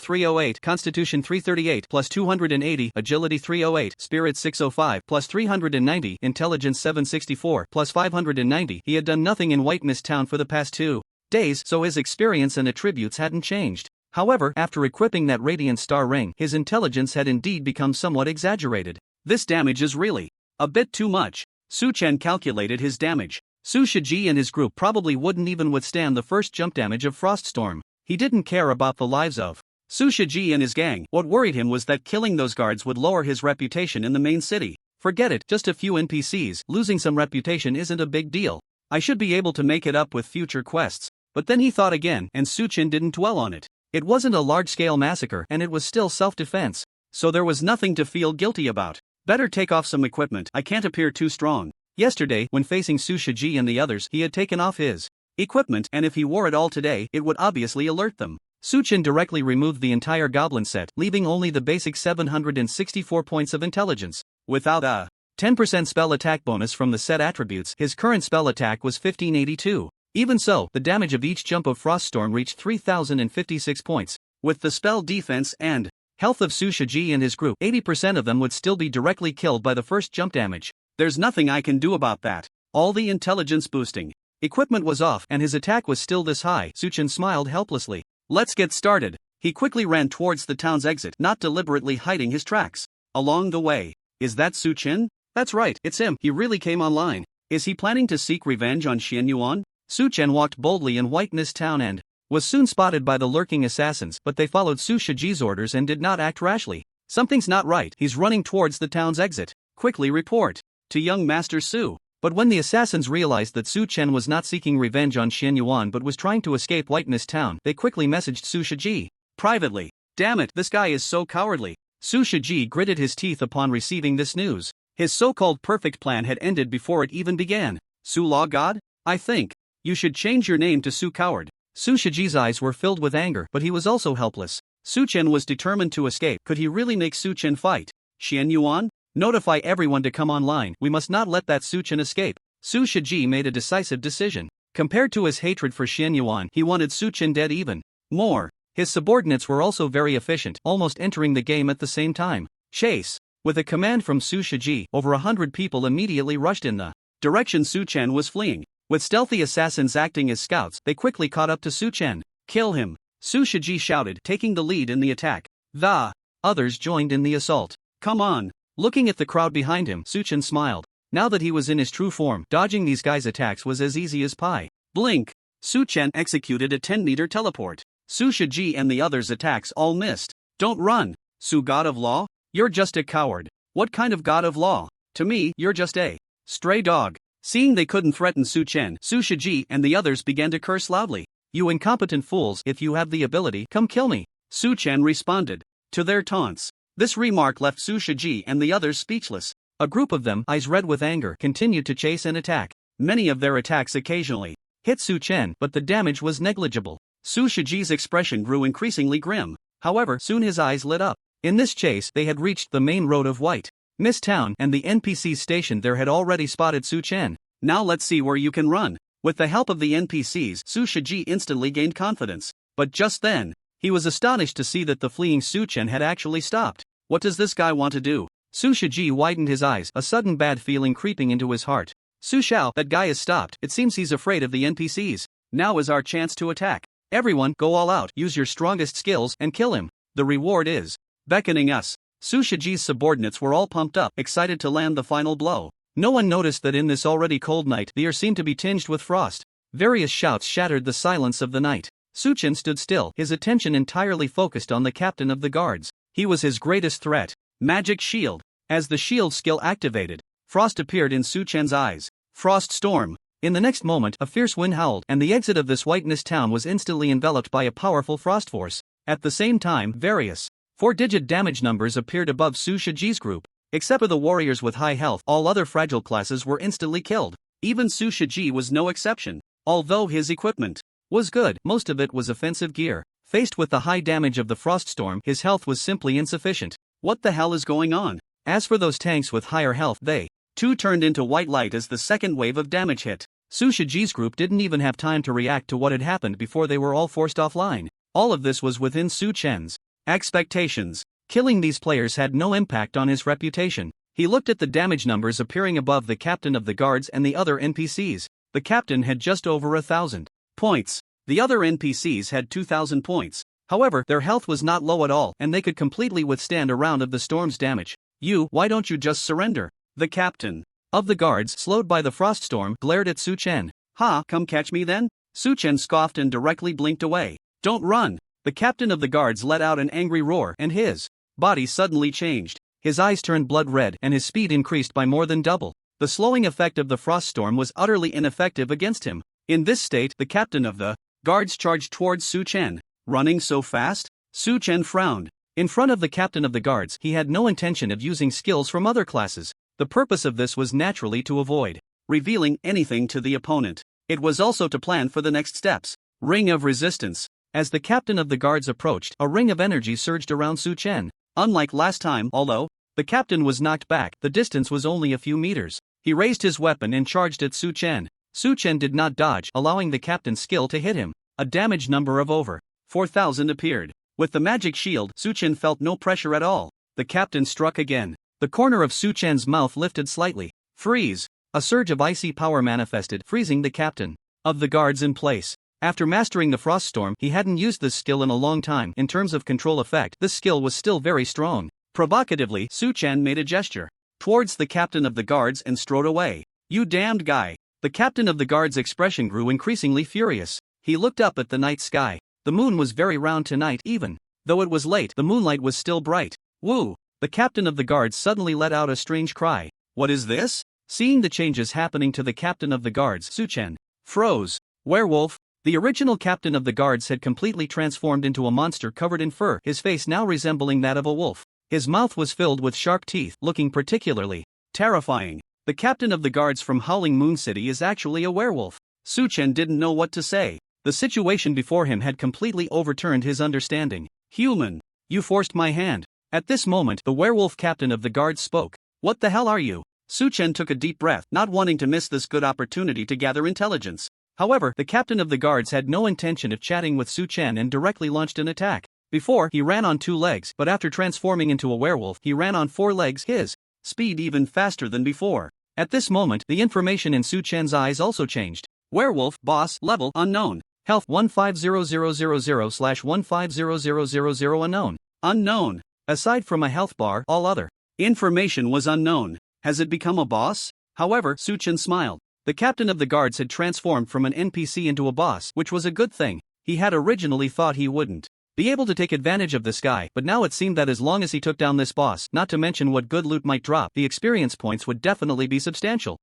308, Constitution 338 plus 280, Agility 308, Spirit 605 plus 390, Intelligence 764 plus 590. He had done nothing in White Mist Town for the past 2 days, so his experience and attributes hadn't changed. However, after equipping that Radiant Star Ring, his intelligence had indeed become somewhat exaggerated. This damage is really a bit too much. Su Chen calculated his damage. Su Shiji and his group probably wouldn't even withstand the first jump damage of Froststorm. He didn't care about the lives of Su Shiji and his gang. What worried him was that killing those guards would lower his reputation in the main city. Forget it, just a few NPCs, losing some reputation isn't a big deal. I should be able to make it up with future quests. But then he thought again, and Su Chen didn't dwell on it. It wasn't a large-scale massacre and it was still self-defense. So there was nothing to feel guilty about. Better take off some equipment, I can't appear too strong. Yesterday, when facing Su Shiji and the others, he had taken off his equipment, and if he wore it all today, it would obviously alert them. Su Chen directly removed the entire goblin set, leaving only the basic 764 points of intelligence. Without a 10% spell attack bonus from the set attributes, his current spell attack was 1582. Even so, the damage of each jump of Froststorm reached 3056 points. With the spell defense and health of Su Shiji and his group, 80% of them would still be directly killed by the first jump damage. There's nothing I can do about that. All the intelligence boosting equipment was off and his attack was still this high. Su Chen smiled helplessly. Let's get started. He quickly ran towards the town's exit, not deliberately hiding his tracks. Along the way, is that Su Chen? That's right, it's him. He really came online. Is he planning to seek revenge on Xian Yuan? Su Chen walked boldly in White Mist Town and was soon spotted by the lurking assassins, but they followed Su Shiji's orders and did not act rashly. Something's not right. He's running towards the town's exit. Quickly report to young Master Su. But when the assassins realized that Su Chen was not seeking revenge on Xian Yuan but was trying to escape White Mist Town, they quickly messaged Su Shiji privately. Damn it, this guy is so cowardly. Su Shiji gritted his teeth upon receiving this news. His so-called perfect plan had ended before it even began. Su Law God? I think you should change your name to Su Coward. Su Shiji's eyes were filled with anger, but he was also helpless. Su Chen was determined to escape. Could he really make Su Chen fight Xian Yuan? Notify everyone to come online. We must not let that Su Chen escape. Su Shiji made a decisive decision. Compared to his hatred for Xian Yuan, he wanted Su Chen dead even more. His subordinates were also very efficient, almost entering the game at the same time. Chase. With a command from Su Shiji, over 100 people immediately rushed in the direction Su Chen was fleeing. With stealthy assassins acting as scouts, they quickly caught up to Su Chen. Kill him, Su Shiji shouted, taking the lead in the attack. The others joined in the assault. Come on. Looking at the crowd behind him, Su Chen smiled. Now that he was in his true form, dodging these guys' attacks was as easy as pie. Blink. Su Chen executed a 10-meter teleport. Su Shiji and the others' attacks all missed. Don't run, Su God of Law. You're just a coward. What kind of God of Law? To me, you're just a stray dog. Seeing they couldn't threaten Su Chen, Su Shiji and the others began to curse loudly. You incompetent fools, if you have the ability, come kill me. Su Chen responded to their taunts. This remark left Su Shiji and the others speechless. A group of them, eyes red with anger, continued to chase and attack. Many of their attacks occasionally hit Su Chen, but the damage was negligible. Su Shiji's expression grew increasingly grim. However, soon his eyes lit up. In this chase, they had reached the main road of White Mist Town, and the NPCs stationed there had already spotted Su Chen. Now let's see where you can run. With the help of the NPCs, Su Shiji instantly gained confidence. But just then, he was astonished to see that the fleeing Su Chen had actually stopped. What does this guy want to do? Su Shiji widened his eyes, a sudden bad feeling creeping into his heart. Su Shao, that guy is stopped. It seems he's afraid of the NPCs. Now is our chance to attack. Everyone, go all out, use your strongest skills, and kill him. The reward is beckoning us. Su Shiji's subordinates were all pumped up, excited to land the final blow. No one noticed that in this already cold night, the air seemed to be tinged with frost. Various shouts shattered the silence of the night. Su Chen stood still, his attention entirely focused on the captain of the guards. He was his greatest threat. Magic Shield. As the shield skill activated, frost appeared in Su Chen's eyes. Frost Storm. In the next moment, a fierce wind howled, and the exit of this White Mist Town was instantly enveloped by a powerful frost force. At the same time, various 4-digit damage numbers appeared above Su Shiji's group. Except for the warriors with high health, all other fragile classes were instantly killed. Even Su Shiji was no exception. Although his equipment was good, most of it was offensive gear. Faced with the high damage of the frost storm, his health was simply insufficient. What the hell is going on? As for those tanks with higher health, they too turned into white light as the second wave of damage hit. Su Shiji's group didn't even have time to react to what had happened before they were all forced offline. All of this was within Su Chen's expectations. Killing these players had no impact on his reputation. He looked at the damage numbers appearing above the captain of the guards and the other NPCs. The captain had just over 1,000 points. The other NPCs had 2,000 points. However, their health was not low at all and they could completely withstand a round of the storm's damage. Why don't you just surrender? The captain of the guards, slowed by the frost storm, glared at Su Chen. Ha, come catch me then? Su Chen scoffed and directly blinked away. Don't run! The captain of the guards let out an angry roar and his body suddenly changed. His eyes turned blood red and his speed increased by more than double. The slowing effect of the frost storm was utterly ineffective against him. In this state, the captain of the guards charged towards Su Chen. Running so fast? Su Chen frowned. In front of the captain of the guards, he had no intention of using skills from other classes. The purpose of this was naturally to avoid revealing anything to the opponent. It was also to plan for the next steps. Ring of resistance. As the captain of the guards approached, a ring of energy surged around Su Chen. Unlike last time, although the captain was knocked back, the distance was only a few meters. He raised his weapon and charged at Su Chen. Su Chen did not dodge, allowing the captain's skill to hit him. A damage number of over 4,000 appeared. With the magic shield, Su Chen felt no pressure at all. The captain struck again. The corner of Su Chen's mouth lifted slightly. Freeze! A surge of icy power manifested, freezing the captain of the guards in place. After mastering the frost storm, he hadn't used this skill in a long time. In terms of control effect, this skill was still very strong. Provocatively, Su Chen made a gesture towards the captain of the guards and strode away. You damned guy! The captain of the guards' expression grew increasingly furious. He looked up at the night sky. The moon was very round tonight even. Though it was late, the moonlight was still bright. Woo! The captain of the guards suddenly let out a strange cry. What is this? Seeing the changes happening to the captain of the guards, Su Chen froze. Werewolf! The original captain of the guards had completely transformed into a monster covered in fur, his face now resembling that of a wolf. His mouth was filled with sharp teeth, looking particularly terrifying. The captain of the guards from Howling Moon City is actually a werewolf. Su Chen didn't know what to say. The situation before him had completely overturned his understanding. Human! You forced my hand. At this moment, the werewolf captain of the guards spoke. What the hell are you? Su Chen took a deep breath, not wanting to miss this good opportunity to gather intelligence. However, the captain of the guards had no intention of chatting with Su Chen and directly launched an attack. Before, he ran on 2 legs, but after transforming into a werewolf, he ran on 4 legs, his speed even faster than before. At this moment, the information in Su Chen's eyes also changed. Werewolf, boss, level, unknown. Health 150000/150000 unknown. Unknown. Aside from a health bar, all other information was unknown. Has it become a boss? However, Su Chen smiled. The captain of the guards had transformed from an NPC into a boss, which was a good thing. He had originally thought he wouldn't be able to take advantage of this guy, but now it seemed that as long as he took down this boss, not to mention what good loot might drop, the experience points would definitely be substantial.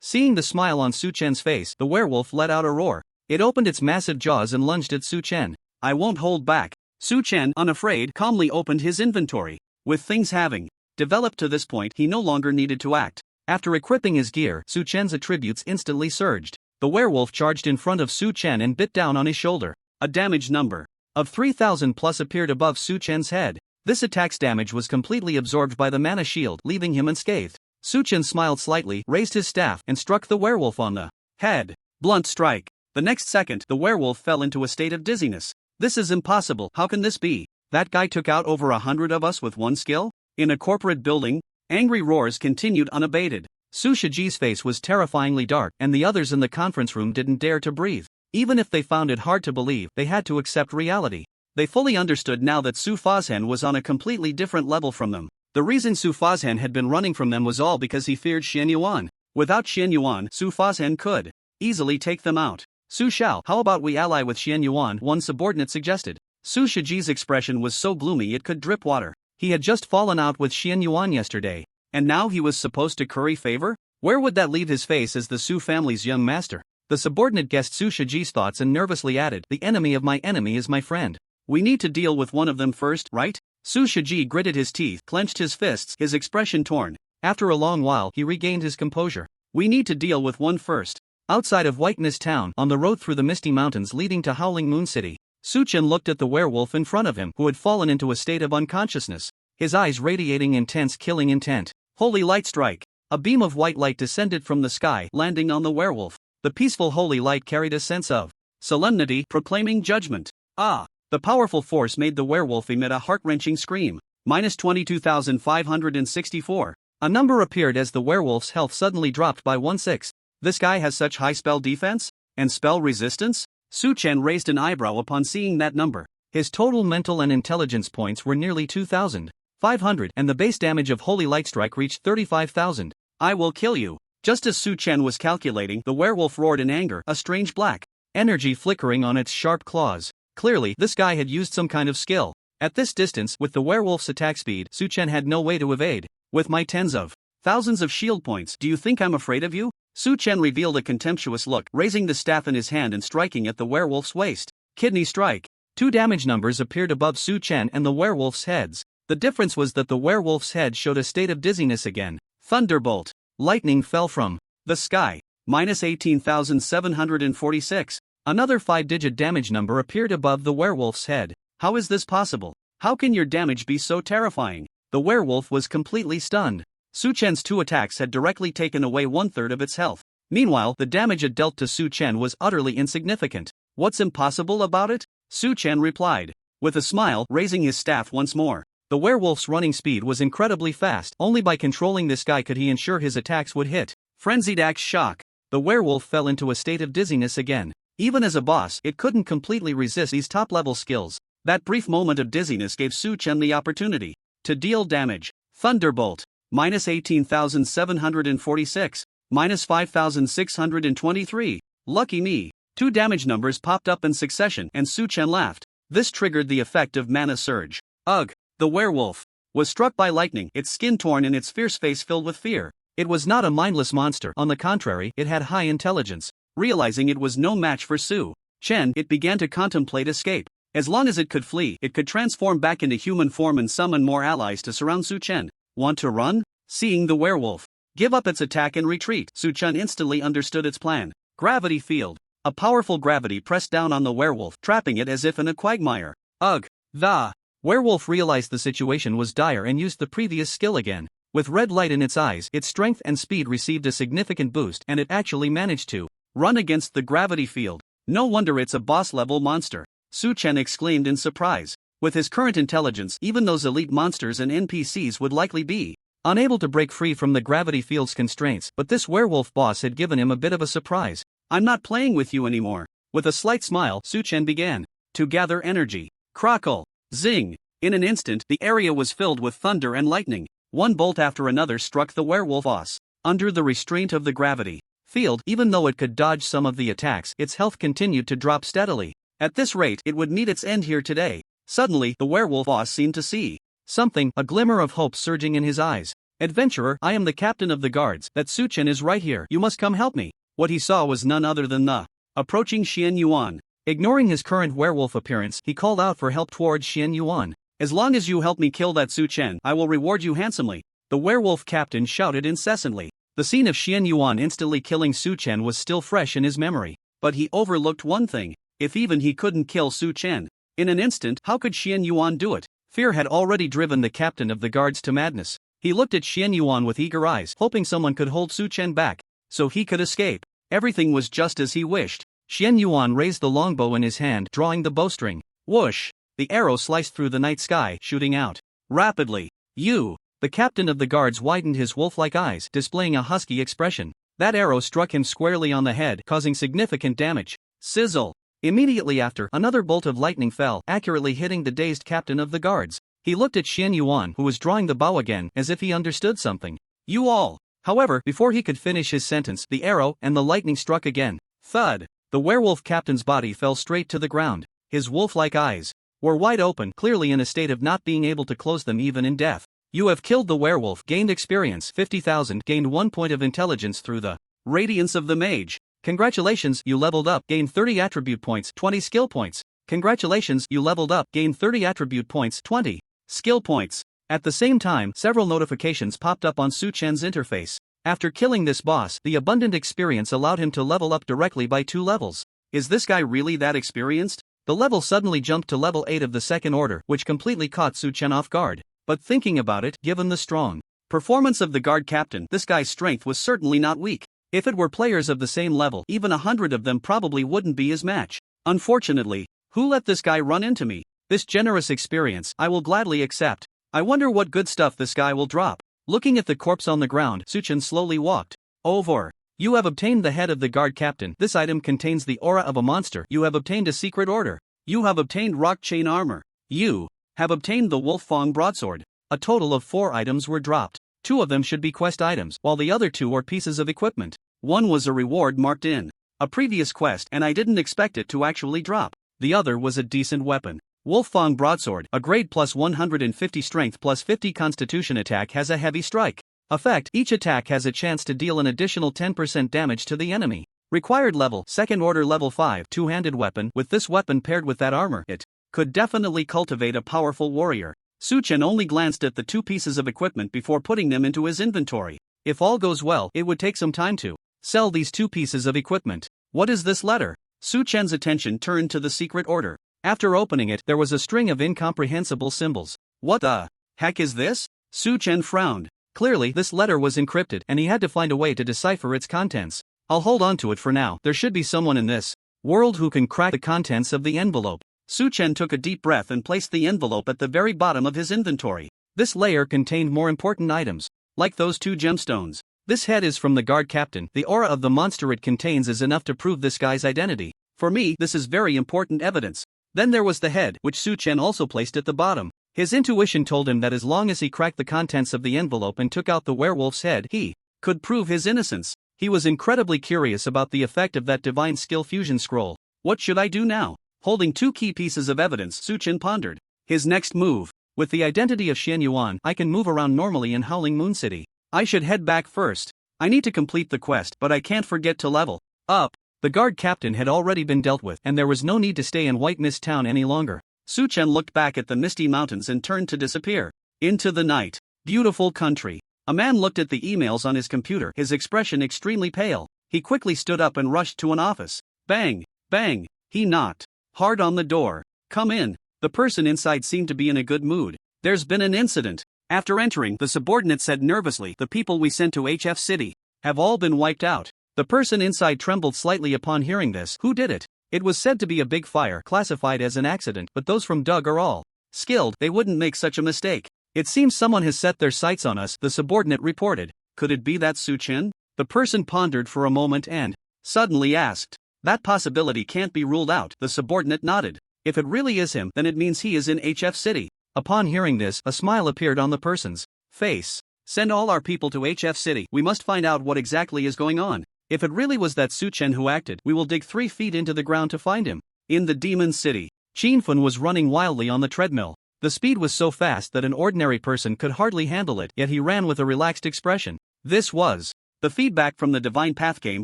Seeing the smile on Su Chen's face, the werewolf let out a roar. It opened its massive jaws and lunged at Su Chen. I won't hold back. Su Chen, unafraid, calmly opened his inventory. With things having developed to this point, he no longer needed to act. After equipping his gear, Su Chen's attributes instantly surged. The werewolf charged in front of Su Chen and bit down on his shoulder. A damage number of 3,000 plus appeared above Su Chen's head. This attack's damage was completely absorbed by the mana shield, leaving him unscathed. Su Chen smiled slightly, raised his staff, and struck the werewolf on the head. Blunt strike. The next second, the werewolf fell into a state of dizziness. This is impossible. How can this be? That guy took out over 100 of us with one skill? In a corporate building? Angry roars continued unabated. Su Shiji's face was terrifyingly dark, and the others in the conference room didn't dare to breathe. Even if they found it hard to believe, they had to accept reality. They fully understood now that Su Fazhan was on a completely different level from them. The reason Su Fazhan had been running from them was all because he feared Xian Yuan. Without Xian Yuan, Su Fazhan could easily take them out. Su Xiao, how about we ally with Xian Yuan? One subordinate suggested. Su Shiji's expression was so gloomy it could drip water. He had just fallen out with Xian Yuan yesterday, and now he was supposed to curry favor? Where would that leave his face as the Su family's young master? The subordinate guessed Su Shiji's thoughts and nervously added, the enemy of my enemy is my friend. We need to deal with one of them first, right? Su Shiji gritted his teeth, clenched his fists, his expression torn. After a long while, he regained his composure. We need to deal with one first. Outside of Whiteness Town, on the road through the misty mountains leading to Howling Moon City, Su Chen looked at the werewolf in front of him, who had fallen into a state of unconsciousness, his eyes radiating intense killing intent. Holy light strike! A beam of white light descended from the sky, landing on the werewolf. The peaceful holy light carried a sense of solemnity, proclaiming judgment. Ah! The powerful force made the werewolf emit a heart-wrenching scream. Minus 22,564. A number appeared as the werewolf's health suddenly dropped by 1/6. This guy has such high spell defense? And spell resistance? Su Chen raised an eyebrow upon seeing that number. His total mental and intelligence points were nearly 2,500, and the base damage of Holy Light Strike reached 35,000. I will kill you. Just as Su Chen was calculating, the werewolf roared in anger, a strange black energy flickering on its sharp claws. Clearly, this guy had used some kind of skill. At this distance, with the werewolf's attack speed, Su Chen had no way to evade. With my tens of thousands of shield points, do you think I'm afraid of you? Su Chen revealed a contemptuous look, raising the staff in his hand and striking at the werewolf's waist. Kidney strike. 2 damage numbers appeared above Su Chen and the werewolf's heads. The difference was that the werewolf's head showed a state of dizziness again. Thunderbolt. Lightning fell from the sky. Minus 18,746. Another 5-digit damage number appeared above the werewolf's head. How is this possible? How can your damage be so terrifying? The werewolf was completely stunned. Su Chen's 2 attacks had directly taken away 1/3 of its health. Meanwhile, the damage it dealt to Su Chen was utterly insignificant. What's impossible about it? Su Chen replied, with a smile, raising his staff once more. The werewolf's running speed was incredibly fast. Only by controlling this guy could he ensure his attacks would hit. Frenzied axe shock. The werewolf fell into a state of dizziness again. Even as a boss, it couldn't completely resist these top-level skills. That brief moment of dizziness gave Su Chen the opportunity to deal damage. Thunderbolt. Minus 18,746. Minus 5,623. Lucky me. 2 damage numbers popped up in succession, and Su Chen laughed. This triggered the effect of mana surge. Ugh! The werewolf was struck by lightning, its skin torn and its fierce face filled with fear. It was not a mindless monster, on the contrary, it had high intelligence. Realizing it was no match for Su Chen, it began to contemplate escape. As long as it could flee, it could transform back into human form and summon more allies to surround Su Chen. Want to run? Seeing the werewolf give up its attack and retreat, Su Chen instantly understood its plan. Gravity field. A powerful gravity pressed down on the werewolf, trapping it as if in a quagmire. Ugh! The werewolf realized the situation was dire and used the previous skill again. With red light in its eyes, its strength and speed received a significant boost, and it actually managed to run against the gravity field. No wonder it's a boss-level monster. Su Chen exclaimed in surprise. With his current intelligence, even those elite monsters and NPCs would likely be unable to break free from the gravity field's constraints, but this werewolf boss had given him a bit of a surprise. I'm not playing with you anymore. With a slight smile, Su Chen began to gather energy. Crackle. Zing. In an instant, the area was filled with thunder and lightning. One bolt after another struck the werewolf boss. Under the restraint of the gravity field, even though it could dodge some of the attacks, its health continued to drop steadily. At this rate, it would meet its end here today. Suddenly, the werewolf boss seemed to see something, a glimmer of hope surging in his eyes. Adventurer, I am the captain of the guards. That Su Chen is right here. You must come help me. What he saw was none other than the approaching Xian Yuan. Ignoring his current werewolf appearance, he called out for help towards Xian Yuan. As long as you help me kill that Su Chen, I will reward you handsomely. The werewolf captain shouted incessantly. The scene of Xian Yuan instantly killing Su Chen was still fresh in his memory. But he overlooked one thing. If even he couldn't kill Su Chen in an instant, how could Xian Yuan do it? Fear had already driven the captain of the guards to madness. He looked at Xian Yuan with eager eyes, hoping someone could hold Su Chen back so he could escape. Everything was just as he wished. Xian Yuan raised the longbow in his hand, drawing the bowstring. Whoosh! The arrow sliced through the night sky, shooting out rapidly. You! The captain of the guards widened his wolf-like eyes, displaying a husky expression. That arrow struck him squarely on the head, causing significant damage. Sizzle! Immediately after, another bolt of lightning fell, accurately hitting the dazed captain of the guards. He looked at Xian Yuan, who was drawing the bow again, as if he understood something. You all! However, before he could finish his sentence, the arrow and the lightning struck again. Thud! The werewolf captain's body fell straight to the ground. His wolf-like eyes were wide open, clearly in a state of not being able to close them even in death. You have killed the werewolf, gained experience 50,000, gained 1 point of intelligence through the radiance of the mage. Congratulations, you leveled up, gained 30 attribute points, 20 skill points. Congratulations, you leveled up, gained 30 attribute points, 20 skill points. At the same time, several notifications popped up on Su Chen's interface. After killing this boss, the abundant experience allowed him to level up directly by 2 levels. Is this guy really that experienced? The level suddenly jumped to level 8 of the second order, which completely caught Su Chen off guard. But thinking about it, given the strong Performance of the guard captain. This guy's strength was certainly not weak. If it were players of the same level, even 100 of them probably wouldn't be his match. Unfortunately, who let this guy run into me? This generous experience I will gladly accept. I wonder what good stuff this guy will drop. Looking at the corpse on the ground, Suchen slowly walked over. You have obtained the head of the guard captain. This item contains the aura of a monster. You have obtained a secret order. You have obtained rock chain armor. You have obtained the wolf fang broadsword. A total of 4 items were dropped. 2 of them should be quest items, while the other 2 are pieces of equipment. One was a reward marked in a previous quest, and I didn't expect it to actually drop. The other was a decent weapon. Wolfang Broadsword, a grade plus 150 strength plus 50 constitution attack, has a heavy strike effect. Each attack has a chance to deal an additional 10% damage to the enemy. Required level, second order level 5, two-handed weapon. With this weapon paired with that armor, it could definitely cultivate a powerful warrior. Suchen only glanced at the 2 pieces of equipment before putting them into his inventory. If all goes well, it would take some time to sell these 2 pieces of equipment. What is this letter? Suchen's attention turned to the secret order. After opening it, there was a string of incomprehensible symbols. What the heck is this? Suchen frowned. Clearly, this letter was encrypted, and he had to find a way to decipher its contents. I'll hold on to it for now. There should be someone in this world who can crack the contents of the envelope. Suchen took a deep breath and placed the envelope at the very bottom of his inventory. This layer contained more important items, like those 2 gemstones. This head is from the guard captain. The aura of the monster it contains is enough to prove this guy's identity. For me, this is very important evidence. Then there was the head, which Suchen also placed at the bottom. His intuition told him that as long as he cracked the contents of the envelope and took out the werewolf's head, he could prove his innocence. He was incredibly curious about the effect of that divine skill fusion scroll. What should I do now? Holding 2 key pieces of evidence, Suchen pondered his next move. With the identity of Xian Yuan, I can move around normally in Howling Moon City. I should head back first. I need to complete the quest, but I can't forget to level up. The guard captain had already been dealt with, and there was no need to stay in White Mist Town any longer. Suchen looked back at the misty mountains and turned to disappear into the night. Beautiful country. A man looked at the emails on his computer, his expression extremely pale. He quickly stood up and rushed to an office. Bang, bang. He knocked hard on the door. Come in. The person inside seemed to be in a good mood. There's been an incident. After entering, the subordinate said nervously, the people we sent to HF City have all been wiped out. The person inside trembled slightly upon hearing this. Who did it? It was said to be a big fire, classified as an accident, but those from Doug are all skilled. They wouldn't make such a mistake. It seems someone has set their sights on us, the subordinate reported. Could it be that Suchen? The person pondered for a moment and suddenly asked. That possibility can't be ruled out. The subordinate nodded. If it really is him, then it means he is in HF City. Upon hearing this, a smile appeared on the person's face. Send all our people to HF City. We must find out what exactly is going on. If it really was that Suchen who acted, we will dig 3 feet into the ground to find him. In the Demon City, Qinfen was running wildly on the treadmill. The speed was so fast that an ordinary person could hardly handle it, yet he ran with a relaxed expression. This was the feedback from the Divine Path game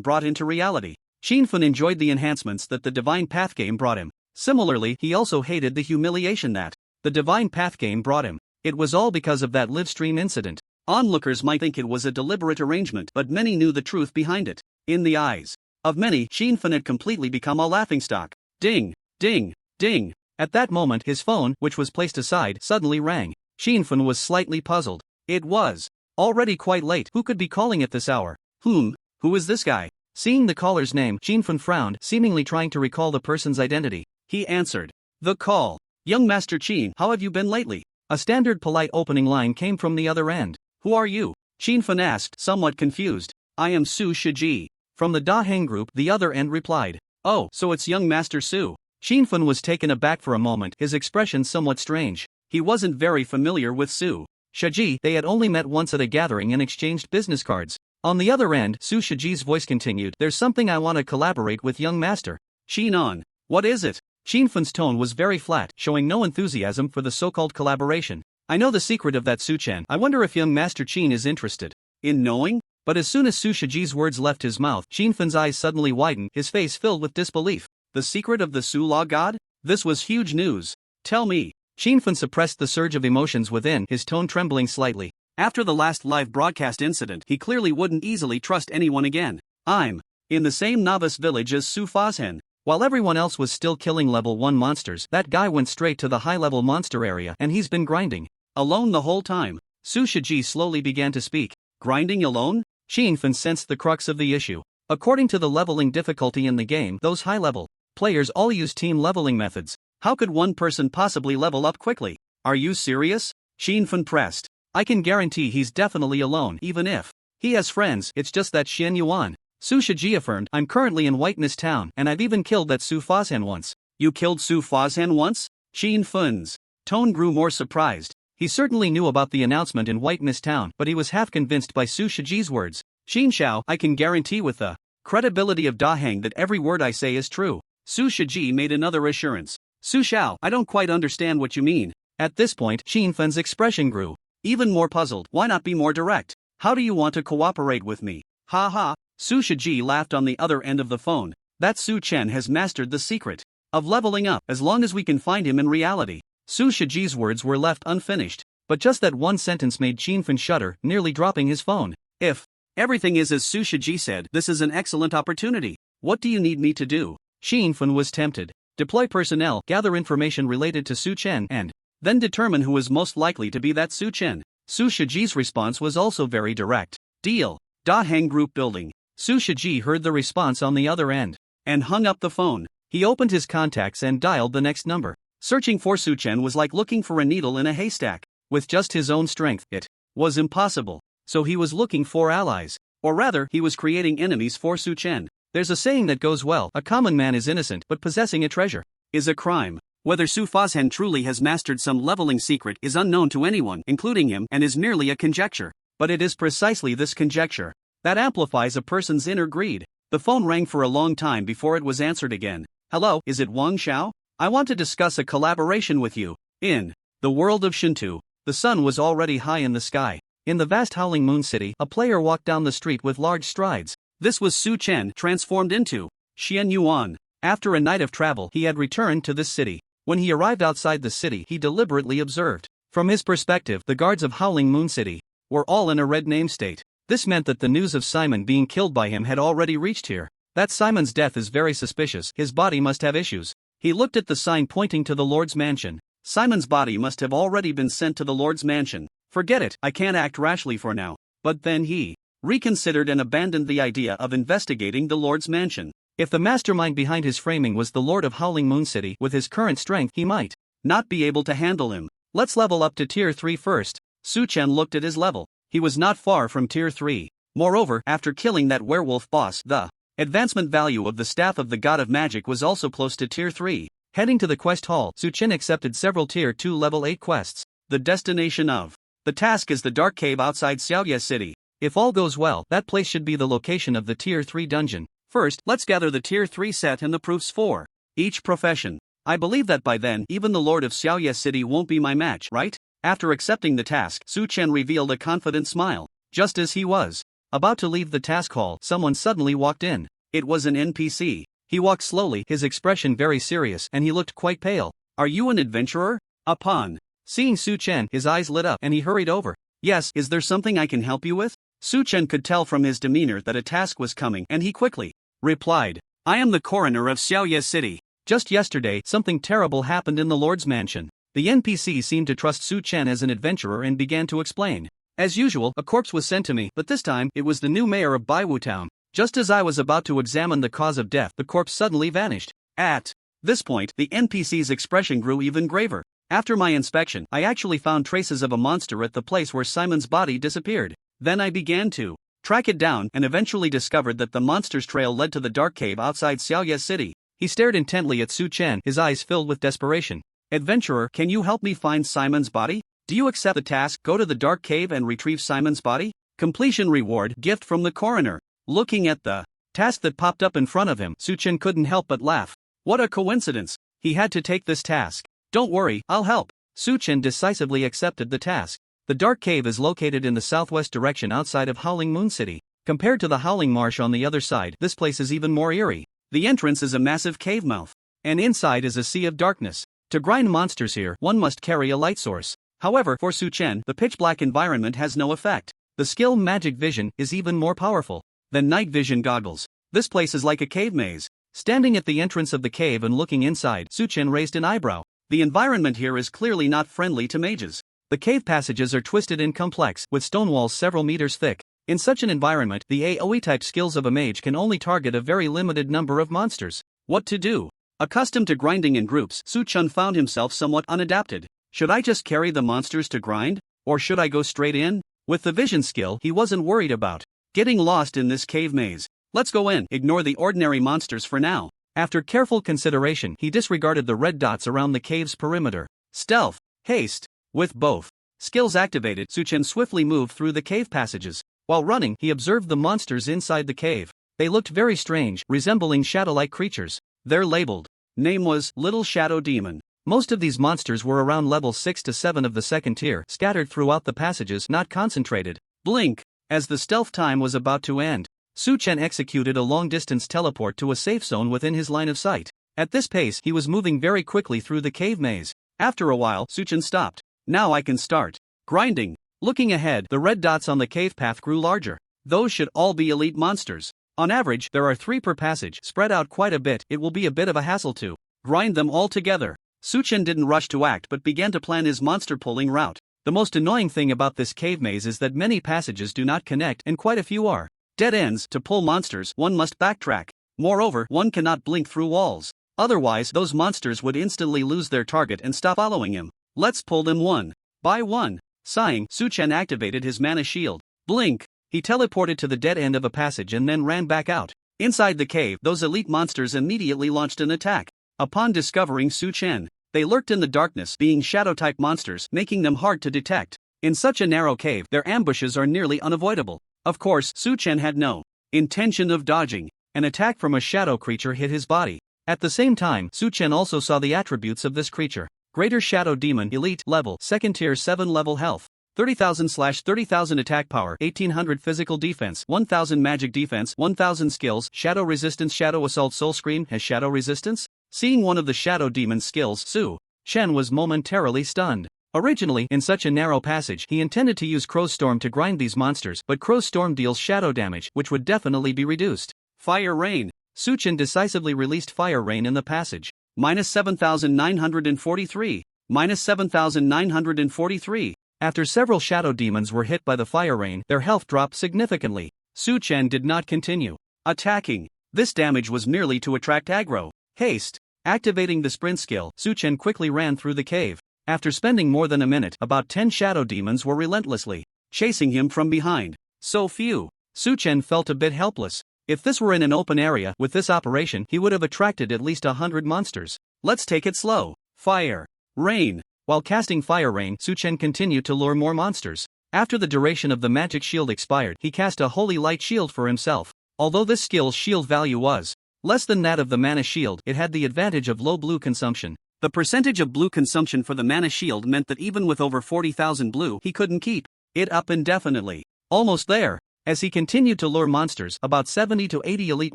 brought into reality. Qinfen enjoyed the enhancements that the Divine Path game brought him. Similarly, he also hated the humiliation that the Divine Path game brought him. It was all because of that livestream incident. Onlookers might think it was a deliberate arrangement, but many knew the truth behind it. In the eyes of many, Qinfen had completely become a laughingstock. Ding, ding, ding. At that moment, his phone, which was placed aside, suddenly rang. Qinfen was slightly puzzled. It was already quite late. Who could be calling at this hour? Who is this guy? Seeing the caller's name, Qinfen frowned, seemingly trying to recall the person's identity. He answered the call. Young Master Qin, how have you been lately? A standard polite opening line came from the other end. Who are you? Qinfen asked, somewhat confused. I am Su Shiji. From the Da Heng group, the other end replied. Oh, so it's young Master Su. Qinfen was taken aback for a moment, his expression somewhat strange. He wasn't very familiar with Su Shiji. They had only met once at a gathering and exchanged business cards. On the other end, Su Shiji's voice continued. There's something I want to collaborate with young Master Qinan. What is it? Qinfen's tone was very flat, showing no enthusiasm for the so-called collaboration. I know the secret of that Suchen. I wonder if young Master Qin is interested in knowing? But as soon as Su Shiji's words left his mouth, Qinfen's eyes suddenly widened, his face filled with disbelief. The secret of the Su Law God? This was huge news. Tell me. Qinfen suppressed the surge of emotions within, his tone trembling slightly. After the last live broadcast incident, he clearly wouldn't easily trust anyone again. I'm in the same novice village as Su Fazhen. While everyone else was still killing level 1 monsters, that guy went straight to the high-level monster area and he's been grinding alone the whole time. Su Shiji slowly began to speak. Grinding alone? Xianfen sensed the crux of the issue. According to the leveling difficulty in the game, those high-level players all use team leveling methods. How could one person possibly level up quickly? Are you serious? Xianfen pressed. I can guarantee he's definitely alone, even if he has friends. It's just that Xian Yuan. Su Shiji affirmed, I'm currently in Whiteness Town, and I've even killed that Su Fazhan once. You killed Su Fazhan once? Xianfen's tone grew more surprised. He certainly knew about the announcement in Whiteness Town, but he was half convinced by Su Shiji's words. Xin Xiao, I can guarantee with the credibility of Da Heng that every word I say is true. Su Shiji made another assurance. Su Xiao, I don't quite understand what you mean. At this point, Xianfen's expression grew even more puzzled. Why not be more direct? How do you want to cooperate with me? Ha ha. Su Shiji laughed on the other end of the phone. That Su Chen has mastered the secret of leveling up, as long as we can find him in reality. Su Shiji's words were left unfinished, but just that one sentence made Xianfen shudder, nearly dropping his phone. If everything is as Su Shiji said, this is an excellent opportunity. What do you need me to do? Xianfen was tempted. Deploy personnel, gather information related to Su Chen, and then determine who is most likely to be that Su Chen. Su Shiji's response was also very direct. Deal. Da Heng Group Building. Su Shiji heard the response on the other end and hung up the phone. He opened his contacts and dialed the next number. Searching for Su Chen was like looking for a needle in a haystack. With just his own strength, it was impossible. So he was looking for allies. Or rather, he was creating enemies for Su Chen. There's a saying that goes well, a common man is innocent, but possessing a treasure is a crime. Whether Su Fazhan truly has mastered some leveling secret is unknown to anyone, including him, and is merely a conjecture. But it is precisely this conjecture that amplifies a person's inner greed. The phone rang for a long time before it was answered again. Hello, is it Wang Xiao? I want to discuss a collaboration with you. In the world of Shinto, the sun was already high in the sky. In the vast Howling Moon City, a player walked down the street with large strides. This was Su Chen, transformed into Xian Yuan. After a night of travel, he had returned to this city. When he arrived outside the city, he deliberately observed. From his perspective, the guards of Howling Moon City were all in a red name state. This meant that the news of Simon being killed by him had already reached here. That Simon's death is very suspicious. His body must have issues. He looked at the sign pointing to the Lord's mansion. Simon's body must have already been sent to the Lord's mansion. Forget it, I can't act rashly for now. But then he reconsidered and abandoned the idea of investigating the Lord's mansion. If the mastermind behind his framing was the Lord of Howling Moon City, with his current strength he might not be able to handle him. Let's level up to Tier 3 first. Su Chen looked at his level. He was not far from Tier 3. Moreover, after killing that werewolf boss, the advancement value of the Staff of the God of Magic was also close to Tier 3. Heading to the quest hall, Su Chen accepted several Tier 2 level 8 quests. The destination of the task is the dark cave outside Xiaoye City. If all goes well, that place should be the location of the Tier 3 dungeon. First, let's gather the Tier 3 set and the proofs for each profession. I believe that by then, even the Lord of Xiaoye City won't be my match, right? After accepting the task, Su Chen revealed a confident smile. Just as he was about to leave the task hall, someone suddenly walked in. It was an NPC. He walked slowly, his expression very serious, and he looked quite pale. Are you an adventurer? Upon seeing Su Chen, his eyes lit up and he hurried over. Yes, is there something I can help you with? Su Chen could tell from his demeanor that a task was coming and he quickly replied. I am the coroner of Xiaoye City. Just yesterday, something terrible happened in the Lord's mansion. The NPC seemed to trust Su Chen as an adventurer and began to explain. As usual, a corpse was sent to me, but this time, it was the new mayor of Baiwu Town. Just as I was about to examine the cause of death, the corpse suddenly vanished. At this point, the NPC's expression grew even graver. After my inspection, I actually found traces of a monster at the place where Simon's body disappeared. Then I began to track it down and eventually discovered that the monster's trail led to the dark cave outside Xiaoye City. He stared intently at Su Chen, his eyes filled with desperation. Adventurer, can you help me find Simon's body? Do you accept the task? Go to the dark cave and retrieve Simon's body? Completion reward, gift from the coroner. Looking at the task that popped up in front of him, Su Chen couldn't help but laugh. What a coincidence. He had to take this task. Don't worry, I'll help. Su Chen decisively accepted the task. The dark cave is located in the southwest direction outside of Howling Moon City. Compared to the Howling Marsh on the other side, this place is even more eerie. The entrance is a massive cave mouth, and inside is a sea of darkness. To grind monsters here, one must carry a light source. However, for Su Chen, the pitch-black environment has no effect. The skill Magic Vision is even more powerful than night vision goggles. This place is like a cave maze. Standing at the entrance of the cave and looking inside, Su Chen raised an eyebrow. The environment here is clearly not friendly to mages. The cave passages are twisted and complex, with stone walls several meters thick. In such an environment, the AoE-type skills of a mage can only target a very limited number of monsters. What to do? Accustomed to grinding in groups, Su-chun found himself somewhat unadapted. Should I just carry the monsters to grind? Or should I go straight in? With the vision skill, he wasn't worried about getting lost in this cave maze. Let's go in, ignore the ordinary monsters for now. After careful consideration, he disregarded the red dots around the cave's perimeter. Stealth, haste. With both skills activated, Su-chun swiftly moved through the cave passages. While running, he observed the monsters inside the cave. They looked very strange, resembling shadow-like creatures. Their labeled name was Little Shadow Demon. Most of these monsters were around level 6 to 7 of the second tier, scattered throughout the passages, not concentrated. Blink. As the stealth time was about to end, Su-chun executed a long-distance teleport to a safe zone within his line of sight. At this pace, he was moving very quickly through the cave maze. After a while, Su-chun stopped. Now I can start grinding. Looking ahead, the red dots on the cave path grew larger. Those should all be elite monsters. On average, there are 3 per passage, spread out quite a bit. It will be a bit of a hassle to grind them all together. Su-chun didn't rush to act but began to plan his monster-pulling route. The most annoying thing about this cave maze is that many passages do not connect and quite a few are dead ends. To pull monsters, one must backtrack. Moreover, one cannot blink through walls. Otherwise, those monsters would instantly lose their target and stop following him. Let's pull them one by one. Sighing, Su-chun activated his mana shield. Blink. He teleported to the dead end of a passage and then ran back out. Inside the cave, those elite monsters immediately launched an attack. Upon discovering Su-chun, they lurked in the darkness, being shadow-type monsters, making them hard to detect. In such a narrow cave, their ambushes are nearly unavoidable. Of course, Su-chun had no intention of dodging. An attack from a shadow creature hit his body. At the same time, Su-chun also saw the attributes of this creature. Greater Shadow Demon, Elite, Level, 2nd Tier 7 level health. 30,000/30,000 attack power, 1800 physical defense, 1000 magic defense, 1000 skills, shadow resistance. Shadow Assault. Soul Scream has shadow resistance? Seeing one of the Shadow Demon's skills, Su-chun was momentarily stunned. Originally, in such a narrow passage, he intended to use Crow's Storm to grind these monsters, but Crow's Storm deals shadow damage, which would definitely be reduced. Fire Rain. Su-chun decisively released Fire Rain in the passage. -7,943. -7,943. After several shadow demons were hit by the fire rain, their health dropped significantly. Su-chun did not continue attacking. This damage was merely to attract aggro. Haste. Activating the sprint skill, Su-chun quickly ran through the cave. After spending more than a minute, about 10 shadow demons were relentlessly chasing him from behind. So few. Su-chun felt a bit helpless. If this were in an open area, with this operation, he would have attracted at least 100 monsters. Let's take it slow. Fire Rain. While casting Fire Rain, Su-chun continued to lure more monsters. After the duration of the magic shield expired, he cast a Holy Light Shield for himself. Although this skill's shield value was less than that of the mana shield, it had the advantage of low blue consumption. The percentage of blue consumption for the mana shield meant that even with over 40,000 blue, he couldn't keep it up indefinitely. Almost there. As he continued to lure monsters, about 70 to 80 elite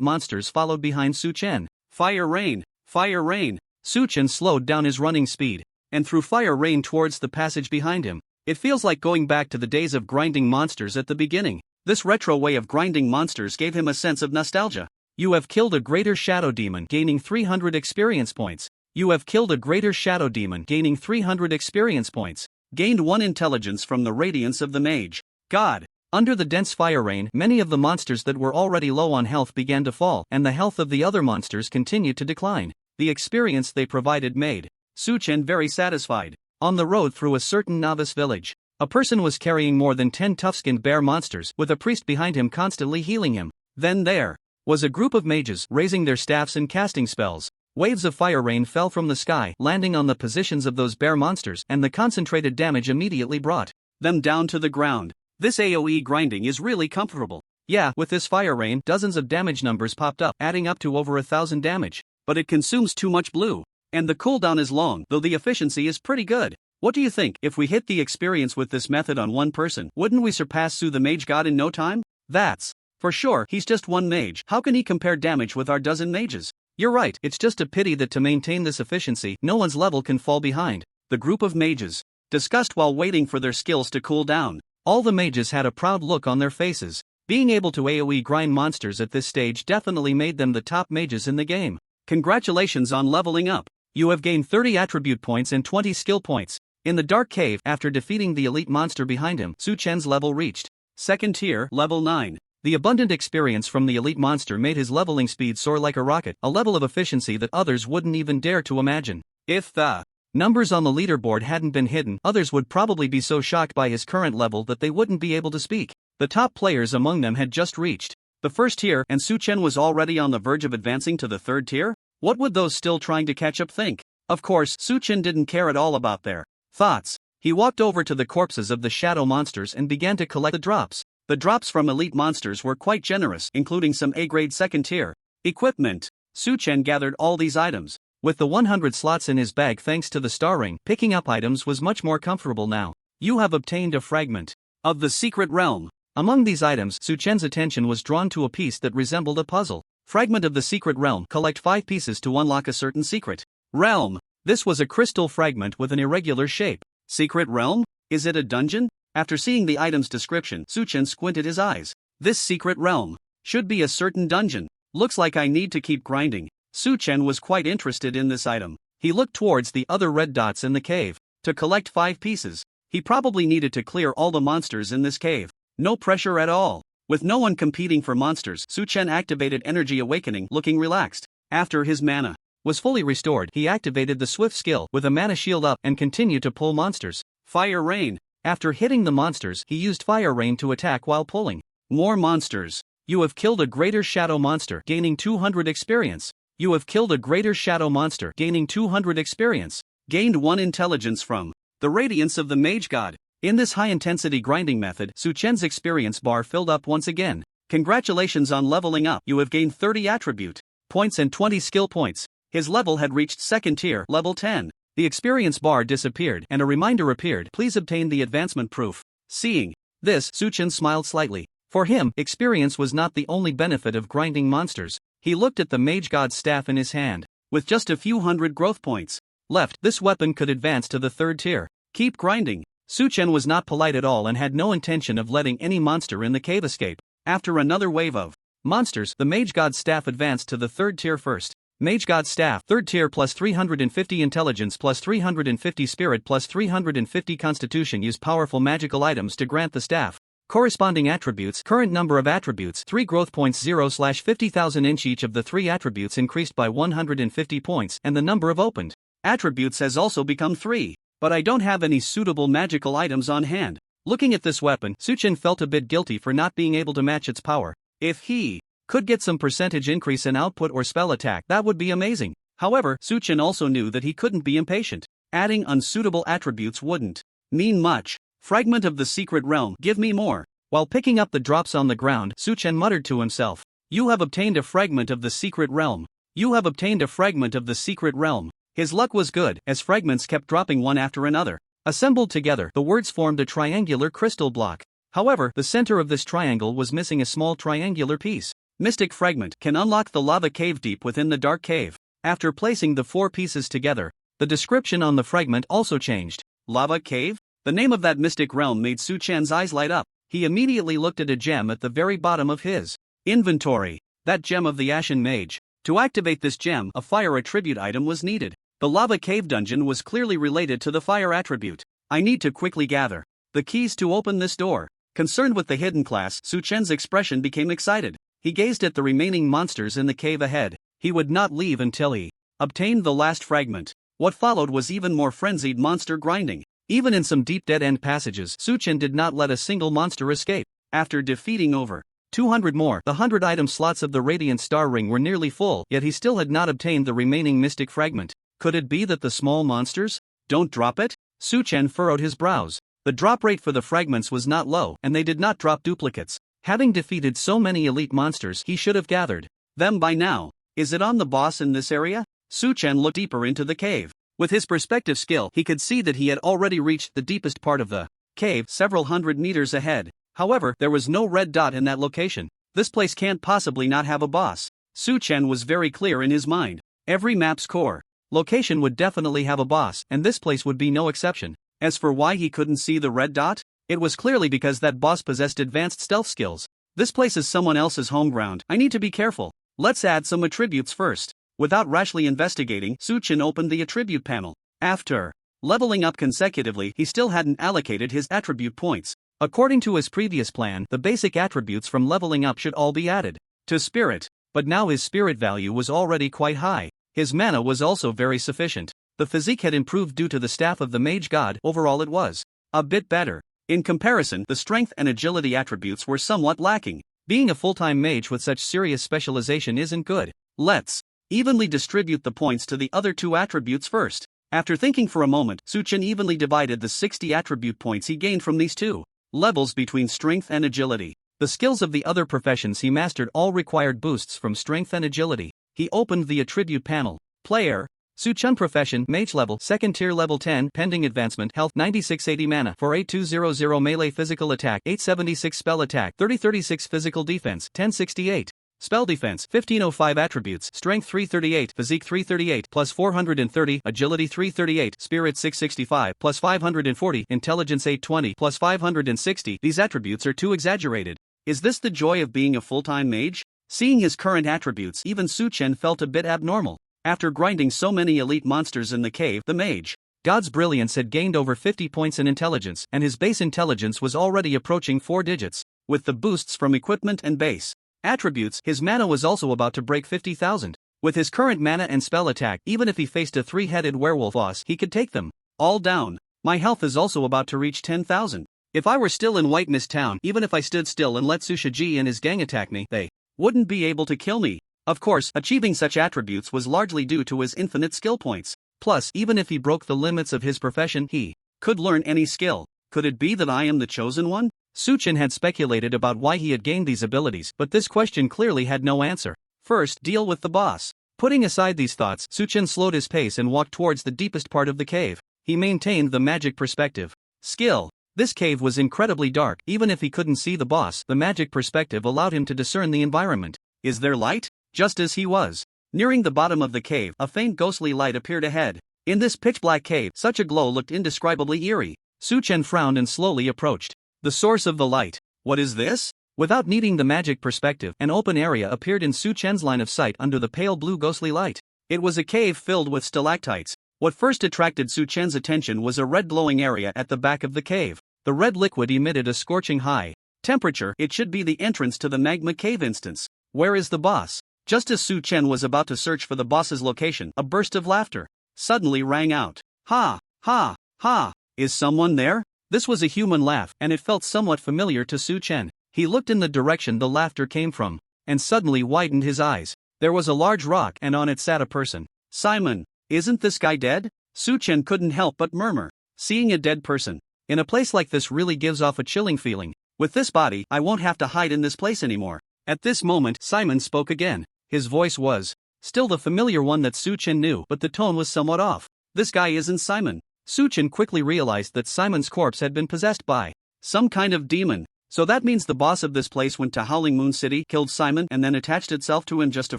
monsters followed behind Su-chun. Fire Rain. Fire Rain. Su-chun slowed down his running speed and threw Fire Rain towards the passage behind him. It feels like going back to the days of grinding monsters at the beginning. This retro way of grinding monsters gave him a sense of nostalgia. You have killed a Greater Shadow Demon, gaining 300 experience points. You have killed a Greater Shadow Demon, gaining 300 experience points. Gained 1 intelligence from the radiance of the Mage. God. Under the dense fire rain, many of the monsters that were already low on health began to fall, and the health of the other monsters continued to decline. The experience they provided made Su-chun very satisfied. On the road through a certain novice village, a person was carrying more than 10 tough-skinned bear monsters, with a priest behind him constantly healing him. Then there was a group of mages, raising their staffs and casting spells. Waves of fire rain fell from the sky, landing on the positions of those bear monsters, and the concentrated damage immediately brought them down to the ground. This AoE grinding is really comfortable. Yeah, with this fire rain, dozens of damage numbers popped up, adding up to over 1,000 damage. But it consumes too much blue. And the cooldown is long, though the efficiency is pretty good. What do you think? If we hit the experience with this method on one person, wouldn't we surpass Su the Mage God in no time? That's for sure. He's just one mage. How can he compare damage with our dozen mages? You're right, it's just a pity that to maintain this efficiency, no one's level can fall behind. The group of mages discussed while waiting for their skills to cool down. All the mages had a proud look on their faces. Being able to AoE grind monsters at this stage definitely made them the top mages in the game. Congratulations on leveling up. You have gained 30 attribute points and 20 skill points. In the dark cave, after defeating the elite monster behind him, Su Chen's level reached second tier, level 9. The abundant experience from the elite monster made his leveling speed soar like a rocket, a level of efficiency that others wouldn't even dare to imagine. If the numbers on the leaderboard hadn't been hidden, others would probably be so shocked by his current level that they wouldn't be able to speak. The top players among them had just reached the first tier, and Su Chen was already on the verge of advancing to the third tier? What would those still trying to catch up think? Of course, Su Chen didn't care at all about their thoughts. He walked over to the corpses of the shadow monsters and began to collect the drops. The drops from elite monsters were quite generous, including some A-grade second tier equipment. Su Chen gathered all these items. With the 100 slots in his bag thanks to the star ring, picking up items was much more comfortable now. You have obtained a fragment of the secret realm. Among these items, Su Chen's attention was drawn to a piece that resembled a puzzle. Fragment of the secret realm. Collect 5 pieces to unlock a certain secret realm. This was a crystal fragment with an irregular shape. Secret realm? Is it a dungeon? After seeing the item's description, Su Chen squinted his eyes. This secret realm should be a certain dungeon. Looks like I need to keep grinding. Su Chen was quite interested in this item. He looked towards the other red dots in the cave. To collect 5 pieces, he probably needed to clear all the monsters in this cave. No pressure at all. With no one competing for monsters, Su Chen activated Energy Awakening, looking relaxed. After his mana was fully restored, he activated the Swift skill with a mana shield up and continued to pull monsters. Fire Rain. After hitting the monsters, he used Fire Rain to attack while pulling more monsters. You have killed a greater shadow monster, gaining 200 experience. You have killed a greater shadow monster, gaining 200 experience. Gained 1 intelligence from the radiance of the Mage God. In this high-intensity grinding method, Su Chen's experience bar filled up once again. Congratulations on leveling up. You have gained 30 attribute points and 20 skill points. His level had reached second tier, level 10. The experience bar disappeared and a reminder appeared. Please obtain the advancement proof. Seeing this, Su Chen smiled slightly. For him, experience was not the only benefit of grinding monsters. He looked at the Mage God's staff in his hand. With just a few hundred growth points left, this weapon could advance to the third tier. Keep grinding. Su Chen was not polite at all and had no intention of letting any monster in the cave escape. After another wave of monsters, the Mage God's staff advanced to the third tier first. Mage God Staff, 3rd tier plus 350 intelligence plus 350 spirit plus 350 constitution. Use powerful magical items to grant the staff corresponding attributes. Current number of attributes 3 growth points 0/50,000 inch. Each of the 3 attributes increased by 150 points, and the number of opened attributes has also become 3. But I don't have any suitable magical items on hand. Looking at this weapon, Su Chen felt a bit guilty for not being able to match its power. If he could get some percentage increase in output or spell attack, that would be amazing. However, Su Chen also knew that he couldn't be impatient. Adding unsuitable attributes wouldn't mean much. Fragment of the secret realm, give me more. While picking up the drops on the ground, Su Chen muttered to himself. You have obtained a fragment of the secret realm. You have obtained a fragment of the secret realm. His luck was good, as fragments kept dropping one after another. Assembled together, the words formed a triangular crystal block. However, the center of this triangle was missing a small triangular piece. Mystic Fragment can unlock the lava cave deep within the dark cave. After placing the 4 pieces together, the description on the fragment also changed. Lava cave? The name of that mystic realm made Su Chen's eyes light up. He immediately looked at a gem at the very bottom of his inventory. That gem of the Ashen Mage. To activate this gem, a fire attribute item was needed. The lava cave dungeon was clearly related to the fire attribute. I need to quickly gather the keys to open this door. Concerned with the hidden class, Su Chen's expression became excited. He gazed at the remaining monsters in the cave ahead. He would not leave until he obtained the last fragment. What followed was even more frenzied monster grinding. Even in some deep dead-end passages, Su Chen did not let a single monster escape. After defeating over 200 more, the 100-item slots of the Radiant Star Ring were nearly full, yet he still had not obtained the remaining mystic fragment. Could it be that the small monsters don't drop it? Su Chen furrowed his brows. The drop rate for the fragments was not low, and they did not drop duplicates. Having defeated so many elite monsters, he should have gathered them by now. Is it on the boss in this area? Su Chen looked deeper into the cave. With his perspective skill, he could see that he had already reached the deepest part of the cave, several hundred meters ahead. However, there was no red dot in that location. This place can't possibly not have a boss. Su Chen was very clear in his mind. Every map's core location would definitely have a boss, and this place would be no exception. As for why he couldn't see the red dot, it was clearly because that boss possessed advanced stealth skills. This place is someone else's home ground. I need to be careful. Let's add some attributes first. Without rashly investigating, Su Chen opened the attribute panel. After Leveling up consecutively, he still hadn't allocated his attribute points. According to his previous plan, the basic attributes from leveling up should all be added to spirit, but now his spirit value was already quite high. His mana was also very sufficient. The physique had improved due to the staff of the mage god. Overall it was a bit better. In comparison, the strength and agility attributes were somewhat lacking. Being a full-time mage with such serious specialization isn't good. Let's evenly distribute the points to the other two attributes first. After thinking for a moment, Suchen evenly divided the 60 attribute points he gained from these two levels between strength and agility. The skills of the other professions he mastered all required boosts from strength and agility. He opened the attribute panel. Player Suchun profession Mage level 2nd tier level 10 pending advancement health 9680 mana for 8200 melee physical attack 876 spell attack 3036 physical defense 1068 spell defense 1505 attributes strength 338 physique 338 plus 430 agility 338 spirit 665 plus 540 intelligence 820 plus 560. These attributes are too exaggerated. Is this the joy of being a full-time mage? Seeing his current attributes, even Suchen felt a bit abnormal. After grinding so many elite monsters in the cave, the mage god's brilliance had gained over 50 points in intelligence, and his base intelligence was already approaching 4 digits. With the boosts from equipment and base attributes, his mana was also about to break 50,000. With his current mana and spell attack, even if he faced a 3-headed werewolf boss, he could take them all down. My health is also about to reach 10,000. If I were still in White Mist Town, even if I stood still and let Sushiji and his gang attack me, they wouldn't be able to kill me. Of course, achieving such attributes was largely due to his infinite skill points. Plus, even if he broke the limits of his profession, he could learn any skill. Could it be that I am the chosen one? Suchen had speculated about why he had gained these abilities, but this question clearly had no answer. First, deal with the boss. Putting aside these thoughts, Suchen slowed his pace and walked towards the deepest part of the cave. He maintained the magic perspective skill. This cave was incredibly dark. Even if he couldn't see the boss, the magic perspective allowed him to discern the environment. Is there light? Just as he was nearing the bottom of the cave, a faint ghostly light appeared ahead. In this pitch-black cave, such a glow looked indescribably eerie. Suchen frowned and slowly approached the source of the light. What is this? Without needing the magic perspective, an open area appeared in Suchen's line of sight under the pale blue ghostly light. It was a cave filled with stalactites. What first attracted Suchen's attention was a red glowing area at the back of the cave. The red liquid emitted a scorching high temperature. It should be the entrance to the magma cave instance. Where is the boss? Just as Suchen was about to search for the boss's location, a burst of laughter suddenly rang out. Ha, ha, ha, is someone there? This was a human laugh, and it felt somewhat familiar to Suchen. He looked in the direction the laughter came from, and suddenly widened his eyes. There was a large rock, and on it sat a person. Simon, isn't this guy dead? Suchen couldn't help but murmur. Seeing a dead person in a place like this really gives off a chilling feeling. With this body, I won't have to hide in this place anymore. At this moment, Simon spoke again. His voice was still the familiar one that Suchen knew, but the tone was somewhat off. This guy isn't Simon. Suchen quickly realized that Simon's corpse had been possessed by some kind of demon. So that means the boss of this place went to Howling Moon City, killed Simon, and then attached itself to him just to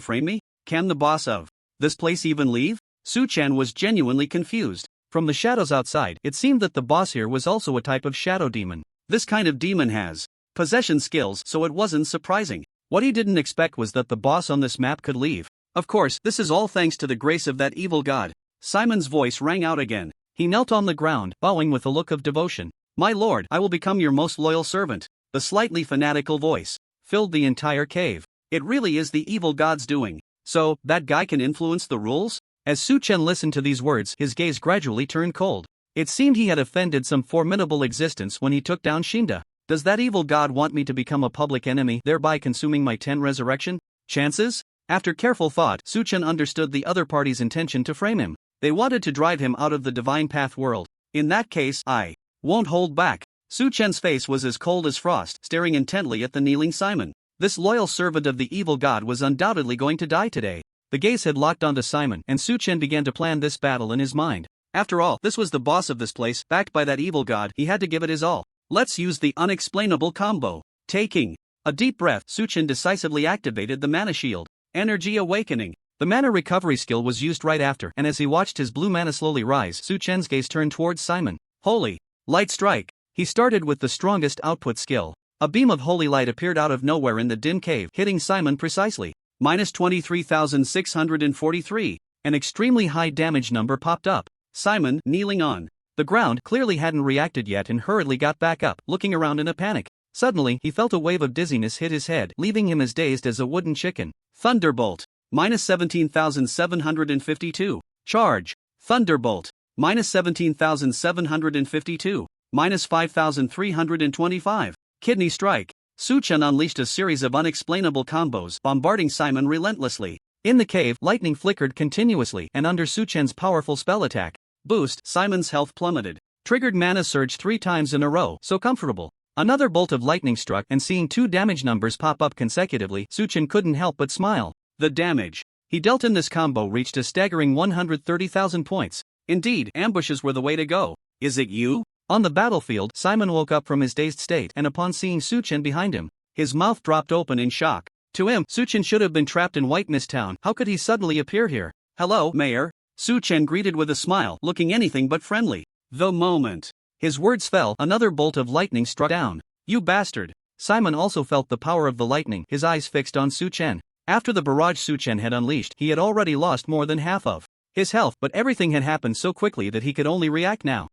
frame me? Can the boss of this place even leave? Suchen was genuinely confused. From the shadows outside, it seemed that the boss here was also a type of shadow demon. This kind of demon has possession skills, so it wasn't surprising. What he didn't expect was that the boss on this map could leave. Of course, this is all thanks to the grace of that evil god. Simon's voice rang out again. He knelt on the ground, bowing with a look of devotion. My lord, I will become your most loyal servant. The slightly fanatical voice filled the entire cave. It really is the evil god's doing. So, that guy can influence the rules? As Suchen listened to these words, his gaze gradually turned cold. It seemed he had offended some formidable existence when he took down Shinda. Does that evil god want me to become a public enemy, thereby consuming my 10 resurrection chances? After careful thought, Suchen understood the other party's intention to frame him. They wanted to drive him out of the Divine Path world. In that case, I won't hold back. Suchen's face was as cold as frost, staring intently at the kneeling Simon. This loyal servant of the evil god was undoubtedly going to die today. The gaze had locked onto Simon, and Suchen began to plan this battle in his mind. After all, this was the boss of this place, backed by that evil god. He had to give it his all. Let's use the unexplainable combo. Taking a deep breath, Suchen decisively activated the mana shield. Energy awakening. The mana recovery skill was used right after, and as he watched his blue mana slowly rise, Suchen's gaze turned towards Simon. Holy light strike. He started with the strongest output skill. A beam of holy light appeared out of nowhere in the dim cave, hitting Simon precisely. Minus 23,643. An extremely high damage number popped up. Simon, kneeling on the ground, clearly hadn't reacted yet and hurriedly got back up, looking around in a panic. Suddenly, he felt a wave of dizziness hit his head, leaving him as dazed as a wooden chicken. Thunderbolt. Minus 17,752. Charge. Thunderbolt. Minus 17,752. Minus 5,325. Kidney strike. Su-Chen unleashed a series of unexplainable combos, bombarding Simon relentlessly. In the cave, lightning flickered continuously, and under Su-Chen's powerful spell attack boost, Simon's health plummeted. Triggered mana surge 3 times in a row, so comfortable. Another bolt of lightning struck, and seeing 2 damage numbers pop up consecutively, Su-Chen couldn't help but smile. The damage he dealt in this combo reached a staggering 130,000 points. Indeed, ambushes were the way to go. Is it you? On the battlefield, Simon woke up from his dazed state, and upon seeing Su-Chen behind him, his mouth dropped open in shock. To him, Su-Chen should have been trapped in White Mist Town. How could he suddenly appear here? Hello, Mayor. Su-Chen greeted with a smile, looking anything but friendly. The moment his words fell, another bolt of lightning struck down. You bastard. Simon also felt the power of the lightning, his eyes fixed on Su-Chen. After the barrage Su-Chen had unleashed, he had already lost more than half of his health, but everything had happened so quickly that he could only react now.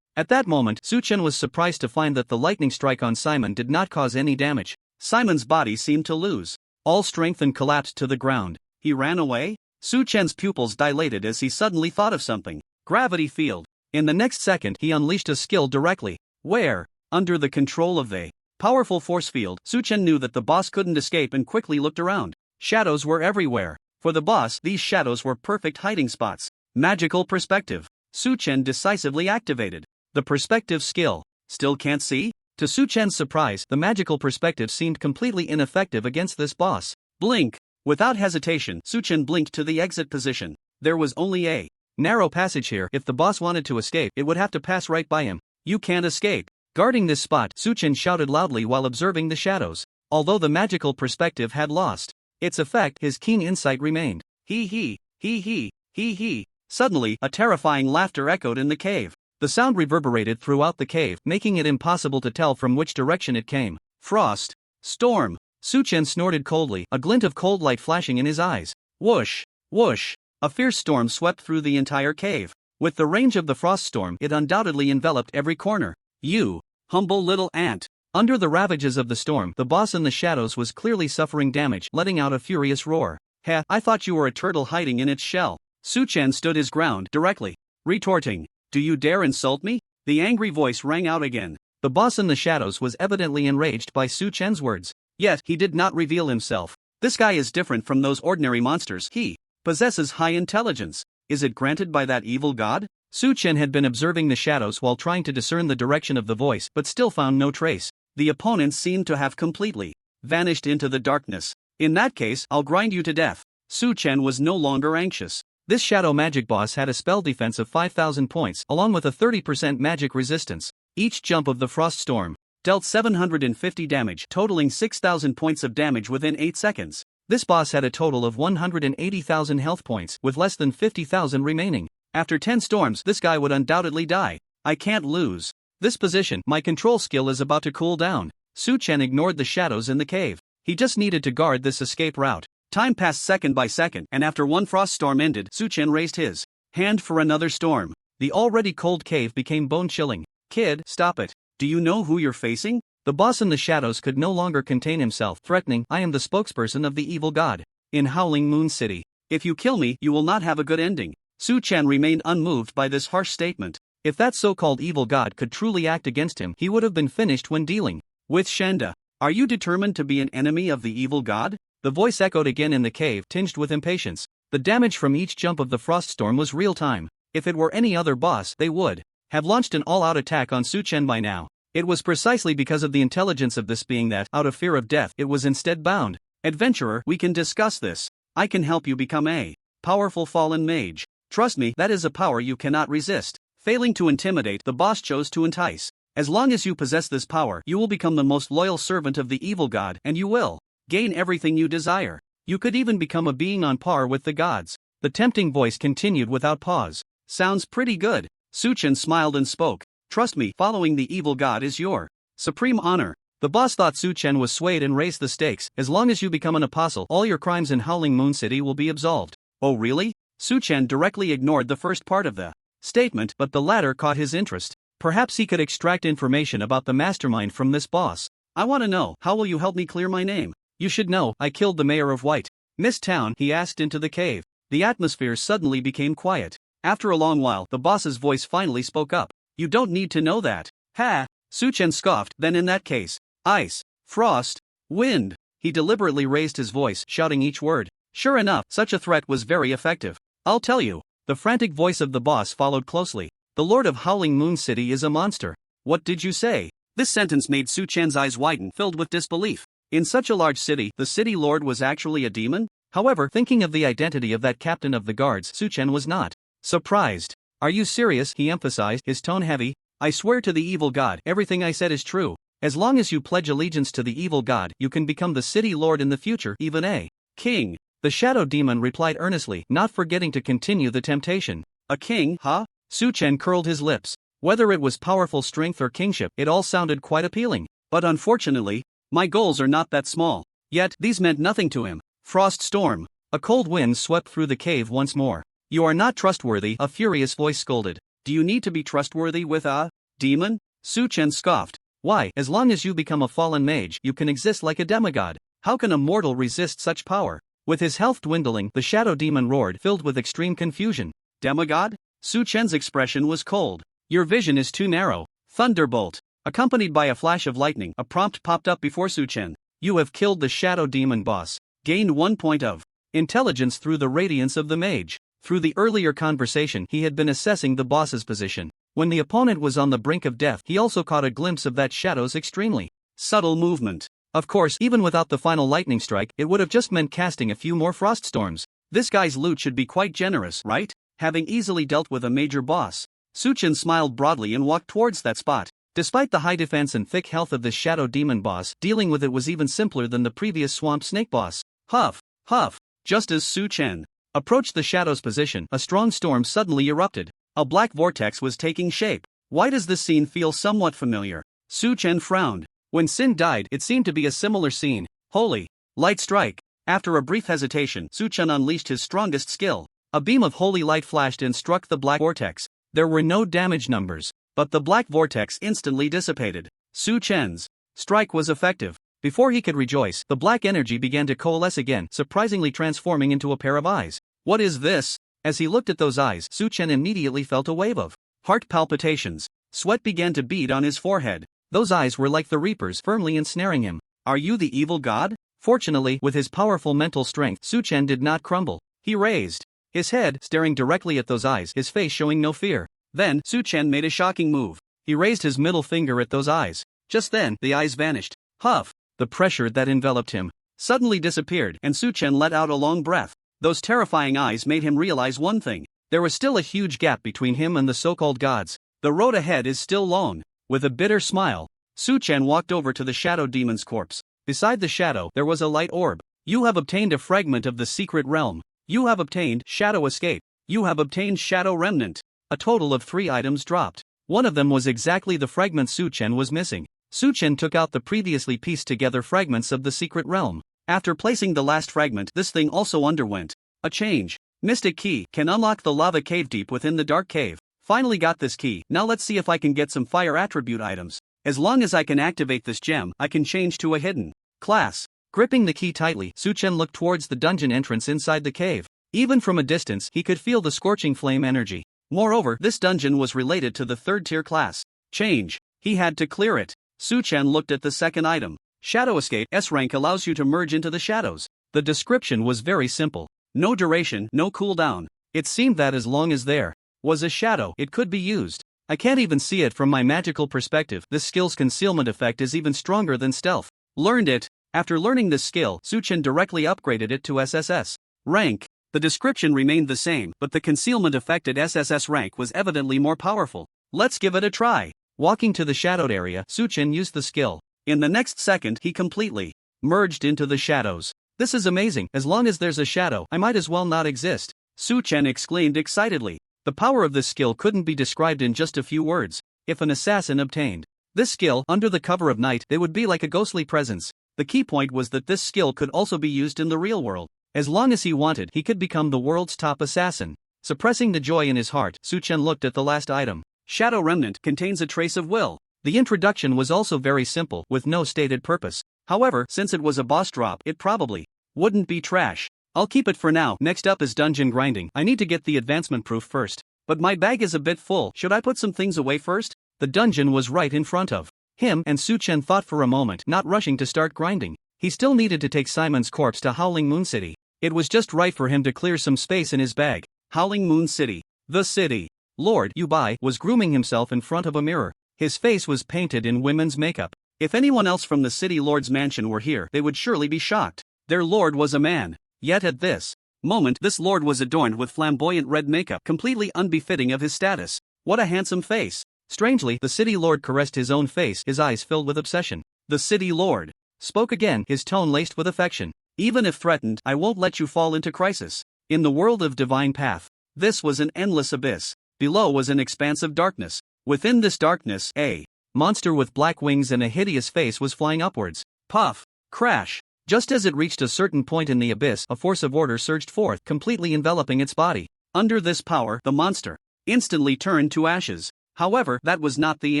At that moment, Su-Chen was surprised to find that the lightning strike on Simon did not cause any damage. Simon's body seemed to lose all strength and collapsed to the ground. He ran away? Su-Chen's pupils dilated as he suddenly thought of something. Gravity field. In the next second, he unleashed a skill directly. Where? Under the control of the powerful force field, Su-Chen knew that the boss couldn't escape and quickly looked around. Shadows were everywhere. For the boss, these shadows were perfect hiding spots. Magical perspective. Su-Chen decisively activated the perspective skill. Still can't see? To Su-Chen's surprise, the magical perspective seemed completely ineffective against this boss. Blink. Without hesitation, Su-Chen blinked to the exit position. There was only a narrow passage here. If the boss wanted to escape, it would have to pass right by him. You can't escape. Guarding this spot, Su-Chen shouted loudly while observing the shadows. Although the magical perspective had lost its effect, his keen insight remained. Hee hee, hee hee, hee hee. Suddenly, a terrifying laughter echoed in the cave. The sound reverberated throughout the cave, making it impossible to tell from which direction it came. Frost. Storm. Su-Chen snorted coldly, a glint of cold light flashing in his eyes. Whoosh. Whoosh. A fierce storm swept through the entire cave. With the range of the frost storm, it undoubtedly enveloped every corner. You humble little ant. Under the ravages of the storm, the boss in the shadows was clearly suffering damage, letting out a furious roar. Heh, I thought you were a turtle hiding in its shell. Su-Chen stood his ground, directly retorting. Do you dare insult me? The angry voice rang out again. The boss in the shadows was evidently enraged by Su-Chen's words. Yet, he did not reveal himself. This guy is different from those ordinary monsters. He possesses high intelligence. Is it granted by that evil god? Su-Chen had been observing the shadows while trying to discern the direction of the voice, but still found no trace. The opponents seemed to have completely vanished into the darkness. In that case, I'll grind you to death. Su-Chen was no longer anxious. This shadow magic boss had a spell defense of 5,000 points, along with a 30% magic resistance. Each jump of the frost storm dealt 750 damage, totaling 6,000 points of damage within 8 seconds. This boss had a total of 180,000 health points, with less than 50,000 remaining. After 10 storms, this guy would undoubtedly die. I can't lose this position. My control skill is about to cool down. Su-Chen ignored the shadows in the cave. He just needed to guard this escape route. Time passed second by second, and after one frost storm ended, Su-Chen raised his hand for another storm. The already cold cave became bone-chilling. Kid, stop it. Do you know who you're facing? The boss in the shadows could no longer contain himself, threatening, I am the spokesperson of the evil god in Howling Moon City. If you kill me, you will not have a good ending. Su-Chen remained unmoved by this harsh statement. If that so-called evil god could truly act against him, he would have been finished when dealing with Shenda. Are you determined to be an enemy of the evil god? The voice echoed again in the cave, tinged with impatience. The damage from each jump of the frost storm was real-time. If it were any other boss, they would have launched an all-out attack on Su-Chen by now. It was precisely because of the intelligence of this being that, out of fear of death, it was instead bound. Adventurer, we can discuss this. I can help you become a powerful fallen mage. Trust me, that is a power you cannot resist. Failing to intimidate, the boss chose to entice. As long as you possess this power, you will become the most loyal servant of the evil god, and you will gain everything you desire. You could even become a being on par with the gods. The tempting voice continued without pause. Sounds pretty good. Su-Chen smiled and spoke. Trust me, following the evil god is your supreme honor. The boss thought Su-Chen was swayed and raised the stakes. As long as you become an apostle, all your crimes in Howling Moon City will be absolved. Oh really? Su-Chen directly ignored the first part of the statement, but the latter caught his interest. Perhaps he could extract information about the mastermind from this boss. I want to know, how will you help me clear my name? You should know, I killed the mayor of White Mist Town, he asked into the cave. The atmosphere suddenly became quiet. After a long while, the boss's voice finally spoke up. You don't need to know that. Ha! Suchen scoffed, then in that case, ice, frost, wind. He deliberately raised his voice, shouting each word. Sure enough, such a threat was very effective. I'll tell you. The frantic voice of the boss followed closely. The Lord of Howling Moon City is a monster. What did you say? This sentence made Su Chen's eyes widen, filled with disbelief. In such a large city, the city lord was actually a demon? However, thinking of the identity of that captain of the guards, Su Chen was not surprised. Are you serious? He emphasized, his tone heavy. I swear to the evil god, everything I said is true. As long as you pledge allegiance to the evil god, you can become the city lord in the future, even a king. The shadow demon replied earnestly, not forgetting to continue the temptation. A king, huh? Su Chen curled his lips. Whether it was powerful strength or kingship, it all sounded quite appealing. But unfortunately, my goals are not that small. Yet, these meant nothing to him. Frost storm. A cold wind swept through the cave once more. You are not trustworthy, a furious voice scolded. Do you need to be trustworthy with a demon? Su Chen scoffed. Why, as long as you become a fallen mage, you can exist like a demigod. How can a mortal resist such power? With his health dwindling, the shadow demon roared, filled with extreme confusion. Demigod? Su Chen's expression was cold. Your vision is too narrow. Thunderbolt. Accompanied by a flash of lightning, a prompt popped up before Su Chen. You have killed the shadow demon boss. Gained 1 point of intelligence through the radiance of the mage. Through the earlier conversation, he had been assessing the boss's position. When the opponent was on the brink of death, he also caught a glimpse of that shadow's extremely subtle movement. Of course, even without the final lightning strike, it would have just meant casting a few more frost storms. This guy's loot should be quite generous, right? Having easily dealt with a major boss. Su Chen smiled broadly and walked towards that spot. Despite the high defense and thick health of this shadow demon boss, dealing with it was even simpler than the previous swamp snake boss. Huff, huff. Just as Su Chen approached the shadow's position, a strong storm suddenly erupted. A black vortex was taking shape. Why does this scene feel somewhat familiar? Su Chen frowned. When Sin died, it seemed to be a similar scene. Holy light strike. After a brief hesitation, Su Chen unleashed his strongest skill. A beam of holy light flashed and struck the black vortex. There were no damage numbers, but the black vortex instantly dissipated. Su Chen's strike was effective. Before he could rejoice, the black energy began to coalesce again, surprisingly transforming into a pair of eyes. What is this? As he looked at those eyes, Su Chen immediately felt a wave of heart palpitations. Sweat began to bead on his forehead. Those eyes were like the Reapers, firmly ensnaring him. Are you the evil god? Fortunately, with his powerful mental strength, Su Chen did not crumble. He raised his head, staring directly at those eyes, his face showing no fear. Then, Su Chen made a shocking move. He raised his middle finger at those eyes. Just then, the eyes vanished. Huff! The pressure that enveloped him suddenly disappeared, and Su Chen let out a long breath. Those terrifying eyes made him realize one thing. There was still a huge gap between him and the so-called gods. The road ahead is still long. With a bitter smile, Su Chen walked over to the shadow demon's corpse. Beside the shadow, there was a light orb. You have obtained a fragment of the secret realm. You have obtained Shadow Escape. You have obtained Shadow Remnant. A total of 3 items dropped. One of them was exactly the fragment Su Chen was missing. Su Chen took out the previously pieced together fragments of the secret realm. After placing the last fragment, this thing also underwent a change. Mystic Key can unlock the lava cave deep within the dark cave. Finally got this key. Now let's see if I can get some fire attribute items. As long as I can activate this gem, I can change to a hidden class. Gripping the key tightly, Su Chen looked towards the dungeon entrance inside the cave. Even from a distance, he could feel the scorching flame energy. Moreover, this dungeon was related to the 3rd-tier class. Change. He had to clear it. Su Chen looked at the second item. Shadow Escape S rank allows you to merge into the shadows. The description was very simple. No duration, no cooldown. It seemed that as long as there was a shadow, it could be used. I can't even see it from my magical perspective. This skill's concealment effect is even stronger than stealth. Learned it. After learning this skill, Su Chen directly upgraded it to SSS rank. The description remained the same, but the concealment effect at SSS rank was evidently more powerful. Let's give it a try. Walking to the shadowed area, Su Chen used the skill. In the next second, he completely merged into the shadows. This is amazing. As long as there's a shadow, I might as well not exist. Su Chen exclaimed excitedly. The power of this skill couldn't be described in just a few words. If an assassin obtained this skill under the cover of night, they would be like a ghostly presence. The key point was that this skill could also be used in the real world. As long as he wanted, he could become the world's top assassin. Suppressing the joy in his heart, Su Chen looked at the last item. Shadow Remnant contains a trace of will. The introduction was also very simple, with no stated purpose. However, since it was a boss drop, it probably wouldn't be trash. I'll keep it for now. Next up is dungeon grinding. I need to get the advancement proof first. But my bag is a bit full. Should I put some things away first? The dungeon was right in front of him, and Su Chen thought for a moment, not rushing to start grinding. He still needed to take Simon's corpse to Howling Moon City. It was just right for him to clear some space in his bag. Howling Moon City. The city. Lord Yubai was grooming himself in front of a mirror. His face was painted in women's makeup. If anyone else from the city lord's mansion were here, they would surely be shocked. Their lord was a man. Yet at this moment, this lord was adorned with flamboyant red makeup, completely unbefitting of his status. What a handsome face. Strangely, the city lord caressed his own face, his eyes filled with obsession. The city lord spoke again, his tone laced with affection. Even if threatened, I won't let you fall into crisis. In the world of divine path, this was an endless abyss. Below was an expanse of darkness. Within this darkness, a monster with black wings and a hideous face was flying upwards. Puff! Crash! Just as it reached a certain point in the abyss, a force of order surged forth, completely enveloping its body. Under this power, the monster instantly turned to ashes. However, that was not the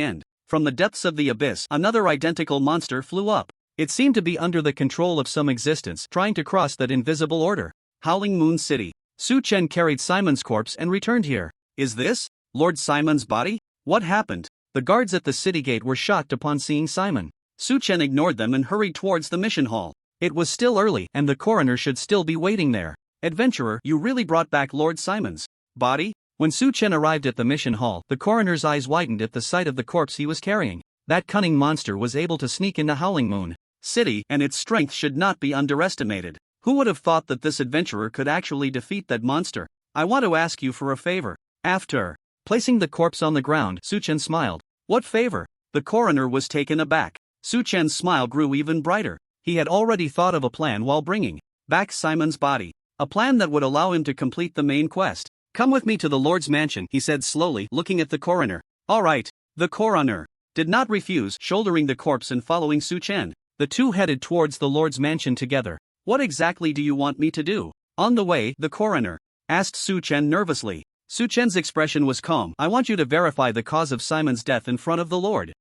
end. From the depths of the abyss, another identical monster flew up. It seemed to be under the control of some existence, trying to cross that invisible order. Howling Moon City. Su Chen carried Simon's corpse and returned here. Is this Lord Simon's body? What happened? The guards at the city gate were shocked upon seeing Simon. Su Chen ignored them and hurried towards the mission hall. It was still early, and the coroner should still be waiting there. Adventurer, you really brought back Lord Simon's body? When Su Chen arrived at the mission hall, the coroner's eyes widened at the sight of the corpse he was carrying. That cunning monster was able to sneak into Howling Moon City, and its strength should not be underestimated. Who would have thought that this adventurer could actually defeat that monster? I want to ask you for a favor. After placing the corpse on the ground, Su Chen smiled. What favor? The coroner was taken aback. Su Chen's smile grew even brighter. He had already thought of a plan while bringing back Simon's body. A plan that would allow him to complete the main quest. Come with me to the Lord's mansion, he said slowly, looking at the coroner. All right. The coroner did not refuse, shouldering the corpse and following Su Chen. The two headed towards the Lord's mansion together. What exactly do you want me to do? On the way, the coroner asked Su Chen nervously. Su Chen's expression was calm. I want you to verify the cause of Simon's death in front of the Lord.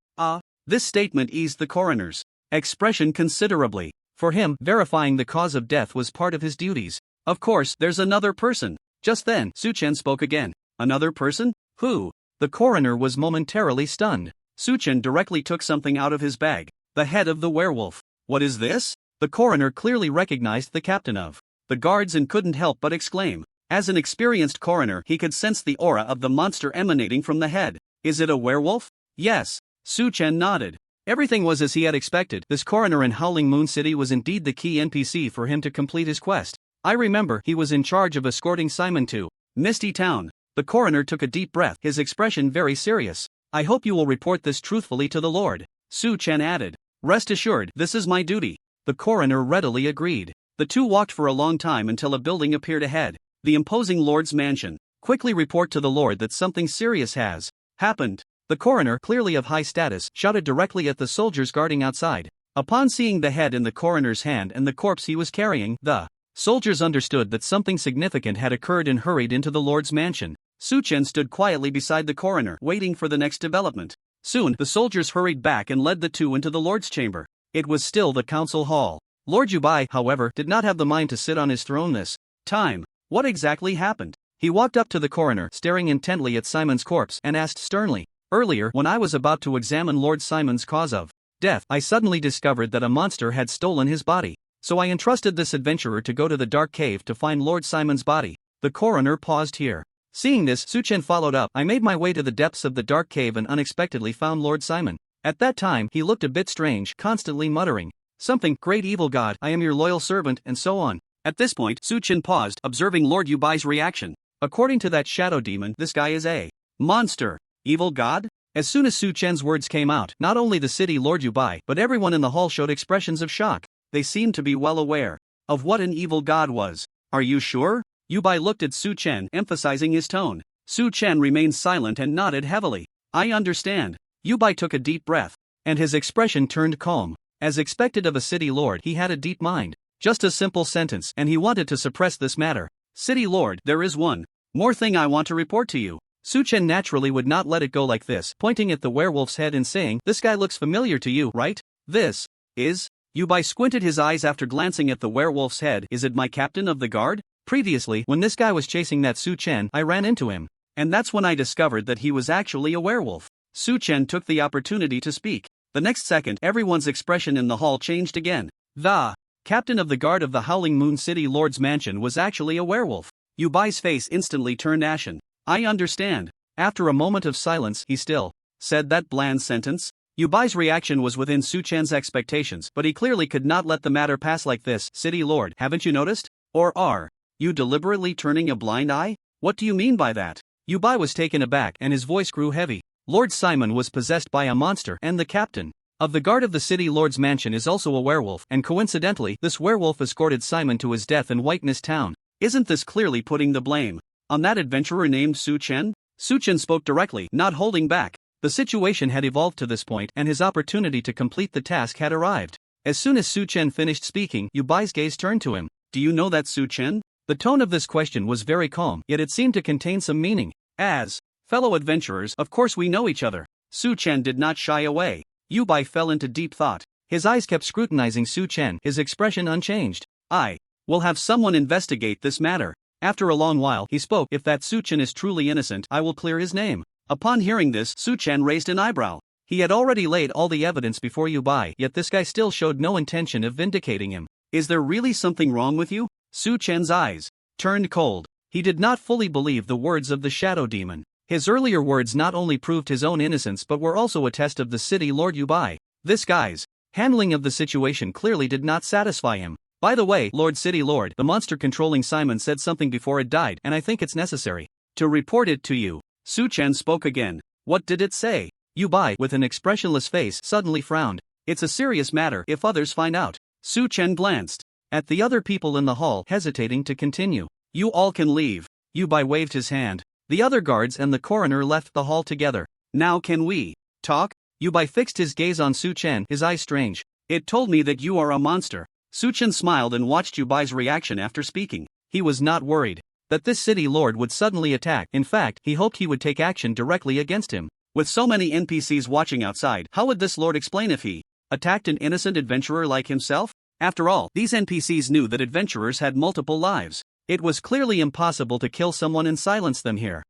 This statement eased the coroner's expression considerably. For him, verifying the cause of death was part of his duties. Of course, there's another person. Just then, Su Chen spoke again. Another person? Who? The coroner was momentarily stunned. Su Chen directly took something out of his bag. The head of the werewolf. What is this? The coroner clearly recognized the captain of the guards and couldn't help but exclaim. As an experienced coroner, he could sense the aura of the monster emanating from the head. Is it a werewolf? Yes. Su Chen nodded. Everything was as he had expected. This coroner in Howling Moon City was indeed the key NPC for him to complete his quest. I remember, he was in charge of escorting Simon to Misty Town. The coroner took a deep breath, his expression very serious. I hope you will report this truthfully to the Lord. Su Chen added. Rest assured, this is my duty. The coroner readily agreed. The two walked for a long time until a building appeared ahead. The imposing Lord's mansion. Quickly report to the Lord that something serious has happened. The coroner, clearly of high status, shouted directly at the soldiers guarding outside. Upon seeing the head in the coroner's hand and the corpse he was carrying, the soldiers understood that something significant had occurred and hurried into the Lord's mansion. Su Chen stood quietly beside the coroner, waiting for the next development. Soon, the soldiers hurried back and led the two into the Lord's chamber. It was still the council hall. Lord Yubai, however, did not have the mind to sit on his throne this time. What exactly happened? He walked up to the coroner, staring intently at Simon's corpse, and asked sternly. Earlier, when I was about to examine Lord Simon's cause of death, I suddenly discovered that a monster had stolen his body. So I entrusted this adventurer to go to the dark cave to find Lord Simon's body. The coroner paused here. Seeing this, Su Chen followed up. I made my way to the depths of the dark cave and unexpectedly found Lord Simon. At that time, he looked a bit strange, constantly muttering something, great evil god, I am your loyal servant, and so on. At this point, Su Chen paused, observing Lord Yubai's reaction. According to that shadow demon, this guy is a monster. Evil god? As soon as Su Chen's words came out, not only the city Lord Yubai, but everyone in the hall showed expressions of shock. They seemed to be well aware of what an evil god was. Are you sure? Yubai looked at Su Chen, emphasizing his tone. Su Chen remained silent and nodded heavily. I understand. Yubai took a deep breath, and his expression turned calm. As expected of a city lord, he had a deep mind. Just a simple sentence, and he wanted to suppress this matter. City lord, there is one More thing I want to report to you. Su Chen naturally would not let it go like this, pointing at the werewolf's head and saying, "This guy looks familiar to you, right? This is..." Yubai squinted his eyes after glancing at the werewolf's head. "Is it my captain of the guard? Previously, when this guy was chasing that Su Chen, I ran into him. And that's when I discovered that he was actually a werewolf." Su Chen took the opportunity to speak. The next second, everyone's expression in the hall changed again. The captain of the guard of the Howling Moon City Lord's mansion was actually a werewolf. Yubai's face instantly turned ashen. "I understand." After a moment of silence, he still said that bland sentence. Yubai's reaction was within Su Chen's expectations, but he clearly could not let the matter pass like this. "City Lord, haven't you noticed? Or are you deliberately turning a blind eye? What do you mean by that?" Yubai was taken aback and his voice grew heavy. Lord Simon was possessed by a monster, and the captain of the guard of the City Lord's mansion is also a werewolf, and coincidentally, this werewolf escorted Simon to his death in Whiteness Town. Isn't this clearly putting the blame on that adventurer named Su Chen? Su Chen spoke directly, not holding back. The situation had evolved to this point, and his opportunity to complete the task had arrived. As soon as Su Chen finished speaking, Yubai's gaze turned to him. "Do you know that Su Chen?" The tone of this question was very calm, yet it seemed to contain some meaning. "As fellow adventurers, of course we know each other." Su Chen did not shy away. Yubai fell into deep thought. His eyes kept scrutinizing Su Chen, his expression unchanged. "I will have someone investigate this matter." After a long while, he spoke. "If that Su Chen is truly innocent, I will clear his name." Upon hearing this, Su Chen raised an eyebrow. He had already laid all the evidence before Yubai, yet this guy still showed no intention of vindicating him. "Is there really something wrong with you?" Su Chen's eyes turned cold. He did not fully believe the words of the shadow demon. His earlier words not only proved his own innocence but were also a test of the City Lord Yubai. This guy's handling of the situation clearly did not satisfy him. "By the way, Lord City Lord, the monster controlling Simon said something before it died, and I think it's necessary to report it to you." Su Chen spoke again. "What did it say?" Yubai, with an expressionless face, suddenly frowned. "It's a serious matter if others find out." Su Chen glanced at the other people in the hall, hesitating to continue. "You all can leave." Yubai waved his hand. The other guards and the coroner left the hall together. "Now can we talk?" Yubai fixed his gaze on Su Chen, his eyes strange. "It told me that you are a monster." Su Chen smiled and watched Yubai's reaction after speaking. He was not worried that this city lord would suddenly attack. In fact, he hoped he would take action directly against him. With so many NPCs watching outside, how would this lord explain if he attacked an innocent adventurer like himself? After all, these NPCs knew that adventurers had multiple lives. It was clearly impossible to kill someone and silence them here.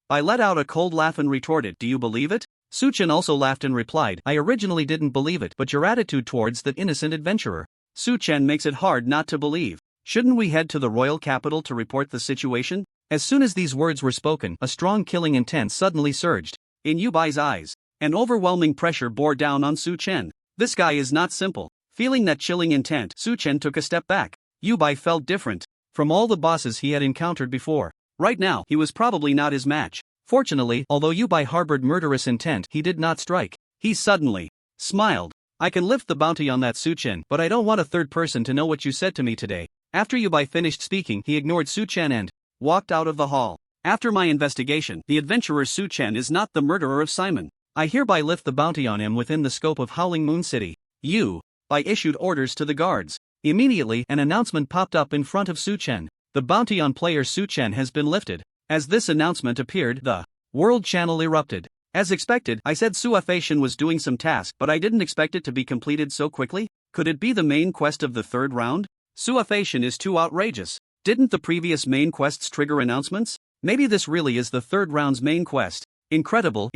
I let out a cold laugh and retorted, "Do you believe it?" Su Chen also laughed and replied, "I originally didn't believe it, but your attitude towards that innocent adventurer, Su Chen, makes it hard not to believe. Shouldn't we head to the royal capital to report the situation?" As soon as these words were spoken, a strong killing intent suddenly surged in Yubai's eyes. An overwhelming pressure bore down on Su Chen. This guy is not simple. Feeling that chilling intent, Su Chen took a step back. Yubai felt different from all the bosses he had encountered before. Right now, he was probably not his match. Fortunately, although Yubai harbored murderous intent, he did not strike. He suddenly smiled. "I can lift the bounty on that Su Chen, but I don't want a third person to know what you said to me today." After Yubai finished speaking, he ignored Su Chen and walked out of the hall. "After my investigation, the adventurer Su Chen is not the murderer of Simon. I hereby lift the bounty on him within the scope of Howling Moon City." I issued orders to the guards. Immediately, an announcement popped up in front of Su Chen. "The bounty on player Su Chen has been lifted." As this announcement appeared, the world channel erupted. As expected, I said Su Faishan was doing some task, but I didn't expect it to be completed so quickly. Could it be the main quest of the third round? Su Faishan is too outrageous. Didn't the previous main quests trigger announcements? Maybe this really is the third round's main quest. Incredible,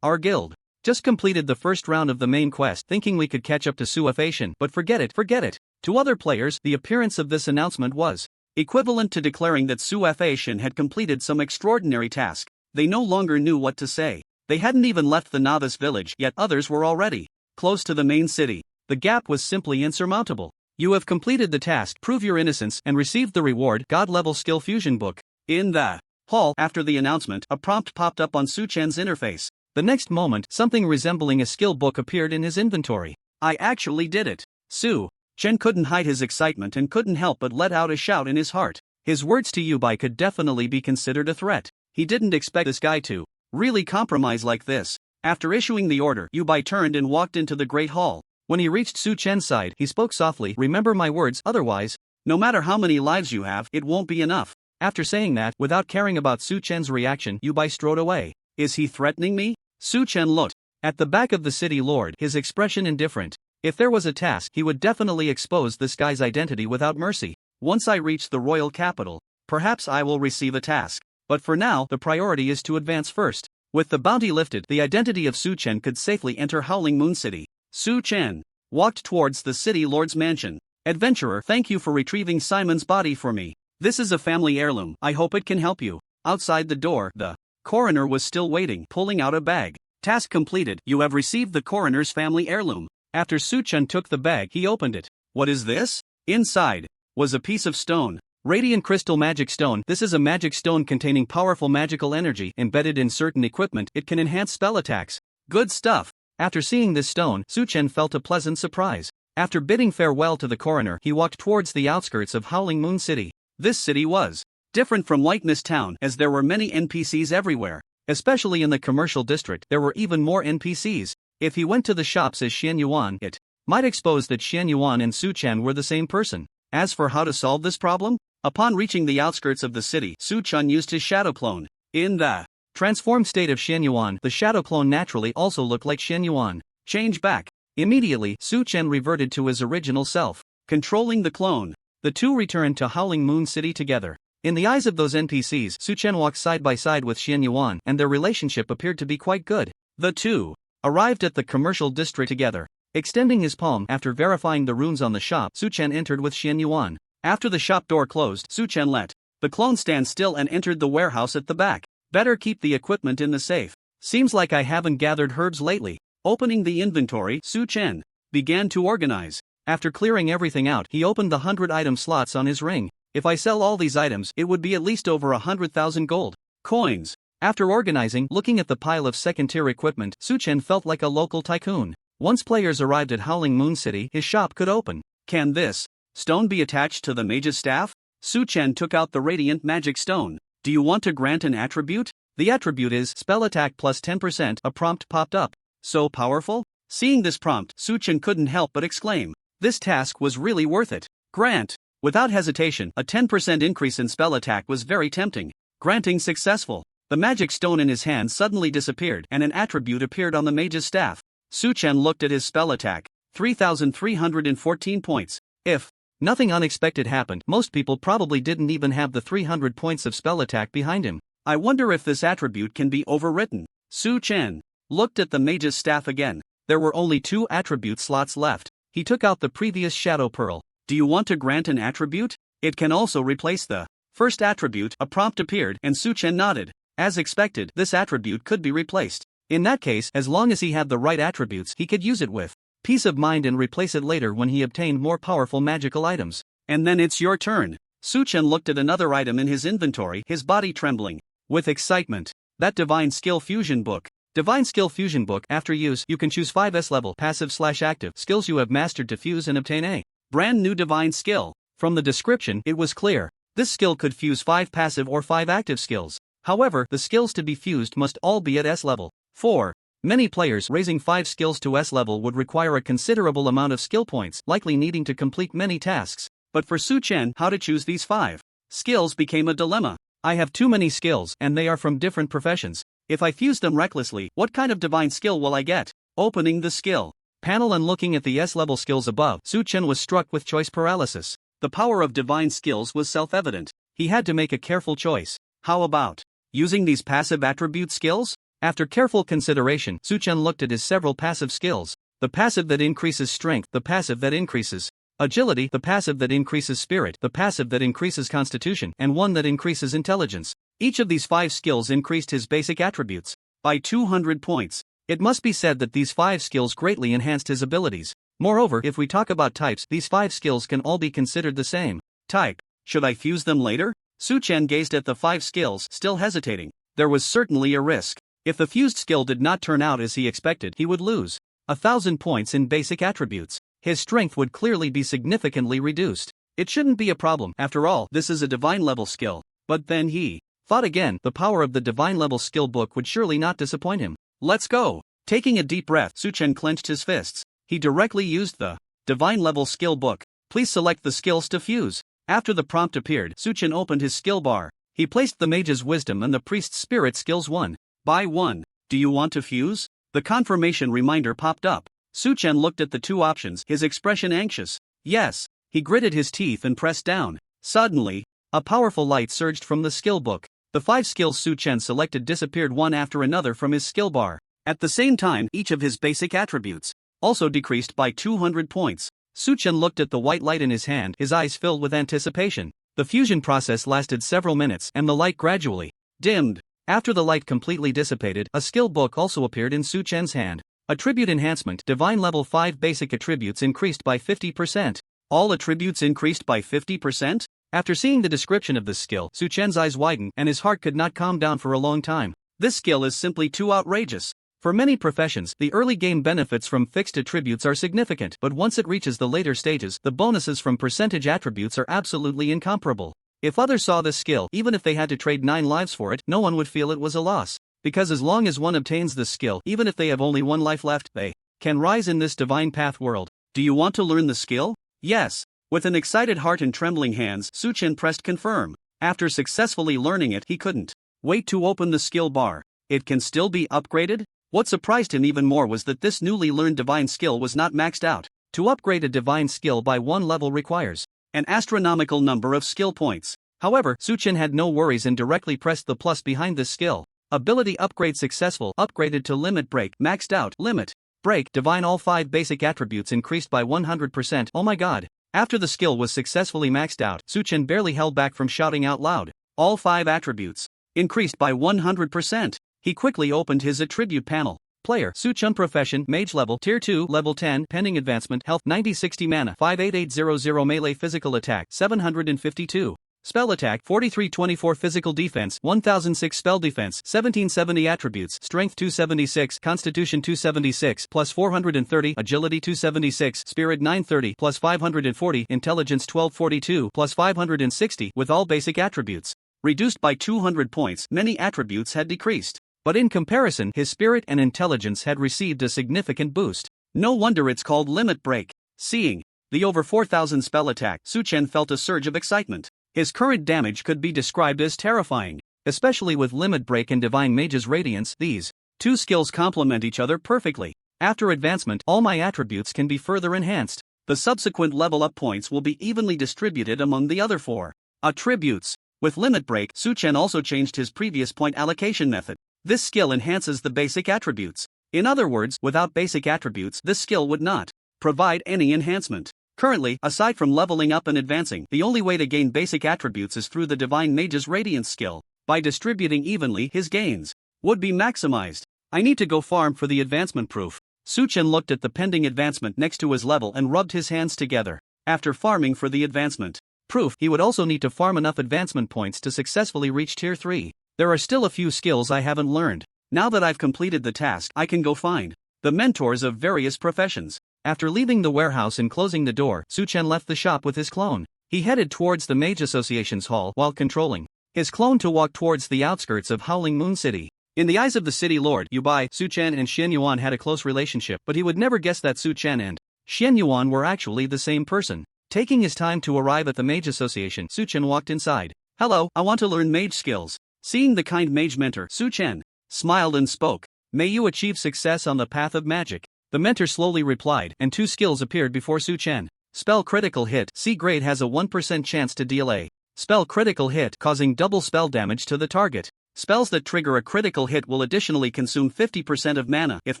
our guild just completed the first round of the main quest, thinking we could catch up to Su Faishan, but forget it. To other players, the appearance of this announcement was equivalent to declaring that Su Faishan had completed some extraordinary task. They no longer knew what to say. They hadn't even left the novice village, yet others were already close to the main city. The gap was simply insurmountable. "You have completed the task, prove your innocence, and received the reward, God-level skill fusion book." In the hall, after the announcement, a prompt popped up on Su Chen's interface. The next moment, something resembling a skill book appeared in his inventory. "I actually did it." Su Chen couldn't hide his excitement and couldn't help but let out a shout in his heart. His words to Yubai could definitely be considered a threat. He didn't expect this guy to really compromise like this. After issuing the order, Yubai turned and walked into the Great Hall. When he reached Su Chen's side, he spoke softly, "Remember my words, otherwise, no matter how many lives you have, it won't be enough." After saying that, without caring about Su Chen's reaction, Yubai strode away. Is he threatening me? Su Chen looked at the back of the city lord, his expression indifferent. If there was a task, he would definitely expose this guy's identity without mercy. Once I reach the royal capital, perhaps I will receive a task. But for now, the priority is to advance first. With the bounty lifted, the identity of Su Chen could safely enter Howling Moon City. Su Chen walked towards the city lord's mansion. Adventurer, thank you for retrieving Simon's body for me. This is a family heirloom. I hope it can help you. Outside the door, the coroner was still waiting, pulling out a bag. Task completed. You have received the coroner's family heirloom. After Su Chen took the bag, he opened it. What is this? Inside was a piece of stone. Radiant Crystal Magic Stone. This is a magic stone containing powerful magical energy embedded in certain equipment. It can enhance spell attacks. Good stuff. After seeing this stone, Su Chen felt a pleasant surprise. After bidding farewell to the coroner, he walked towards the outskirts of Howling Moon City. This city was different from White Mist Town, as there were many NPCs everywhere. Especially in the commercial district, there were even more NPCs. If he went to the shops as Xian Yuan, it might expose that Xian Yuan and Su Chen were the same person. As for how to solve this problem, upon reaching the outskirts of the city, Su Chen used his shadow clone. In the transformed state of Xian Yuan, the shadow clone naturally also looked like Xian Yuan. Change back. Immediately, Su Chen reverted to his original self. Controlling the clone, the two returned to Howling Moon City together. In the eyes of those NPCs, Su Chen walked side by side with Xian Yuan, and their relationship appeared to be quite good. The two arrived at the commercial district together. Extending his palm after verifying the runes on the shop, Su Chen entered with Xian Yuan. After the shop door closed, Su Chen let the clone stand still and entered the warehouse at the back. Better keep the equipment in the safe. Seems like I haven't gathered herbs lately. Opening the inventory, Su Chen began to organize. After clearing everything out, he opened the 100-item slots on his ring. If I sell all these items, it would be at least over 100,000 gold coins. After organizing, looking at the pile of second-tier equipment, Su Chen felt like a local tycoon. Once players arrived at Howling Moon City, his shop could open. Can this stone be attached to the mage's staff? Su Chen took out the Radiant Magic Stone. Do you want to grant an attribute? The attribute is Spell Attack plus 10%. A prompt popped up. So powerful? Seeing this prompt, Su Chen couldn't help but exclaim. This task was really worth it. Grant. Without hesitation, a 10% increase in spell attack was very tempting. Granting successful. The magic stone in his hand suddenly disappeared and an attribute appeared on the mage's staff. Su Chen looked at his spell attack. 3,314 points. If nothing unexpected happened, most people probably didn't even have the 300 points of spell attack behind him. I wonder if this attribute can be overwritten. Su Chen looked at the mage's staff again. There were only 2 attribute slots left. He took out the previous Shadow Pearl. Do you want to grant an attribute? It can also replace the first attribute. A prompt appeared and Su Chen nodded. As expected, this attribute could be replaced. In that case, as long as he had the right attributes, he could use it with peace of mind and replace it later when he obtained more powerful magical items. And then it's your turn. Su Chen looked at another item in his inventory, his body trembling with excitement. That Divine Skill Fusion Book. Divine Skill Fusion Book. After use, you can choose 5 S-level passive/active skills you have mastered to fuse and obtain a brand new divine skill. From the description, it was clear. This skill could fuse 5 passive or 5 active skills. However, the skills to be fused must all be at S-level. 4. Many players raising 5 skills to S-level would require a considerable amount of skill points, likely needing to complete many tasks. But for Su Chen, how to choose these 5 skills became a dilemma. I have too many skills, and they are from different professions. If I fuse them recklessly, what kind of divine skill will I get? Opening the skill panel and looking at the S-level skills above, Su Chen was struck with choice paralysis. The power of divine skills was self-evident. He had to make a careful choice. How about using these passive attribute skills? After careful consideration, Su Chen looked at his several passive skills. The passive that increases strength, the passive that increases agility, the passive that increases spirit, the passive that increases constitution, and one that increases intelligence. Each of these 5 skills increased his basic attributes by 200 points. It must be said that these 5 skills greatly enhanced his abilities. Moreover, if we talk about types, these 5 skills can all be considered the same type. Should I fuse them later? Su Chen gazed at the 5 skills, still hesitating. There was certainly a risk. If the fused skill did not turn out as he expected, he would lose 1,000 points in basic attributes. His strength would clearly be significantly reduced. It shouldn't be a problem. After all, this is a divine level skill. But then he thought again, the power of the divine level skill book would surely not disappoint him. Let's go. Taking a deep breath, Su Chen clenched his fists. He directly used the divine level skill book. Please select the skills to fuse. After the prompt appeared, Suchen opened his skill bar. He placed the Mage's Wisdom and the Priest's Spirit skills 1 by 1. Do you want to fuse? The confirmation reminder popped up. Suchen looked at the two options, his expression anxious. Yes. He gritted his teeth and pressed down. Suddenly, a powerful light surged from the skill book. The 5 skills Suchen selected disappeared one after another from his skill bar. At the same time, each of his basic attributes also decreased by 200 points. Suchen looked at the white light in his hand, his eyes filled with anticipation. The fusion process lasted several minutes and the light gradually dimmed. After the light completely dissipated, a skill book also appeared in Suchen's hand. Attribute Enhancement, Divine Level 5 Basic Attributes increased by 50%. All attributes increased by 50%? After seeing the description of this skill, Suchen's eyes widened and his heart could not calm down for a long time. This skill is simply too outrageous. For many professions, the early game benefits from fixed attributes are significant, but once it reaches the later stages, the bonuses from percentage attributes are absolutely incomparable. If others saw this skill, even if they had to trade 9 lives for it, no one would feel it was a loss. Because as long as one obtains this skill, even if they have only 1 life left, they can rise in this divine path world. Do you want to learn the skill? Yes. With an excited heart and trembling hands, Suchen pressed confirm. After successfully learning it, he couldn't wait to open the skill bar. It can still be upgraded? What surprised him even more was that this newly learned divine skill was not maxed out. To upgrade a divine skill by 1 level requires an astronomical number of skill points. However, Suchen had no worries and directly pressed the plus behind this skill. Ability upgrade successful, upgraded to limit break, maxed out, limit break, divine all 5 basic attributes increased by 100%. Oh my god. After the skill was successfully maxed out, Suchen barely held back from shouting out loud. All 5 attributes increased by 100%. He quickly opened his attribute panel. Player, Suchen Profession, Mage Level, Tier 2, Level 10, Pending Advancement, Health, 90-60 Mana, 58800 Melee Physical Attack, 752. Spell Attack, 4324 Physical Defense, 1006 Spell Defense, 1770 Attributes, Strength 276, Constitution 276, plus 430, Agility 276, Spirit 930, plus 540, Intelligence 1242, plus 560, with all basic attributes reduced by 200 points. Many attributes had decreased, but in comparison, his spirit and intelligence had received a significant boost. No wonder it's called Limit Break. Seeing the over 4,000 spell attack, Suchen felt a surge of excitement. His current damage could be described as terrifying, especially with Limit Break and Divine Mage's Radiance. These 2 skills complement each other perfectly. After advancement, all my attributes can be further enhanced. The subsequent level up points will be evenly distributed among the other 4 attributes. With Limit Break, Suchen also changed his previous point allocation method. This skill enhances the basic attributes. In other words, without basic attributes, this skill would not provide any enhancement. Currently, aside from leveling up and advancing, the only way to gain basic attributes is through the Divine Mage's Radiance skill. By distributing evenly, his gains would be maximized. I need to go farm for the advancement proof. Suchen looked at the pending advancement next to his level and rubbed his hands together. After farming for the advancement proof, he would also need to farm enough advancement points to successfully reach Tier 3. There are still a few skills I haven't learned. Now that I've completed the task, I can go find the mentors of various professions. After leaving the warehouse and closing the door, Suchen left the shop with his clone. He headed towards the Mage Association's hall while controlling his clone to walk towards the outskirts of Howling Moon City. In the eyes of the city lord, Yubai, Suchen and Xian Yuan had a close relationship, but he would never guess that Suchen and Xian Yuan were actually the same person. Taking his time to arrive at the Mage Association, Suchen walked inside. Hello, I want to learn mage skills. Seeing the kind mage mentor, Suchen smiled and spoke. May you achieve success on the path of magic. The mentor slowly replied, and 2 skills appeared before Suchen. Spell Critical Hit, C grade has a 1% chance to deal a spell critical hit, causing double spell damage to the target. Spells that trigger a critical hit will additionally consume 50% of mana. If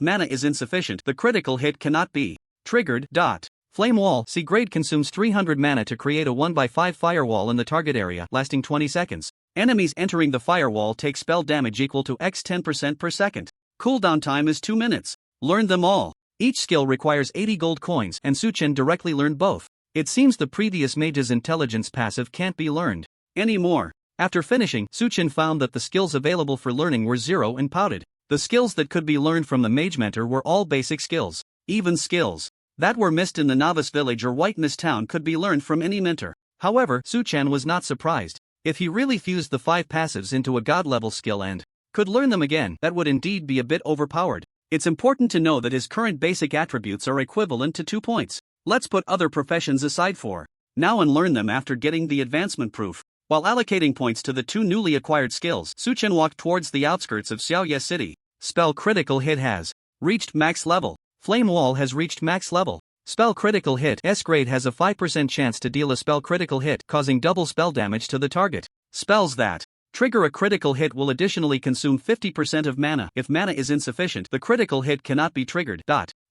mana is insufficient, the critical hit cannot be triggered. Flame Wall, C grade consumes 300 mana to create a 1/5 firewall in the target area, lasting 20 seconds. Enemies entering the firewall take spell damage equal to x 10% per second. Cooldown time is 2 minutes. Learn them all. Each skill requires 80 gold coins, and Suchen directly learned both. It seems the previous mage's intelligence passive can't be learned anymore. After finishing, Suchen found that the skills available for learning were 0 and pouted. The skills that could be learned from the mage mentor were all basic skills. Even skills that were missed in the novice village or white mist town could be learned from any mentor. However, Suchen was not surprised. If he really fused the 5 passives into a god-level skill and could learn them again, that would indeed be a bit overpowered. It's important to know that his current basic attributes are equivalent to 2 points. Let's put other professions aside for now unlearn them after getting the advancement proof. While allocating points to the 2 newly acquired skills, Suchen walked towards the outskirts of Xiaoye City. Spell critical hit has reached max level. Flame wall has reached max level. Spell critical hit S grade has a 5% chance to deal a spell critical hit, causing double spell damage to the target. Spells that trigger a critical hit will additionally consume 50% of mana. If mana is insufficient, the critical hit cannot be triggered.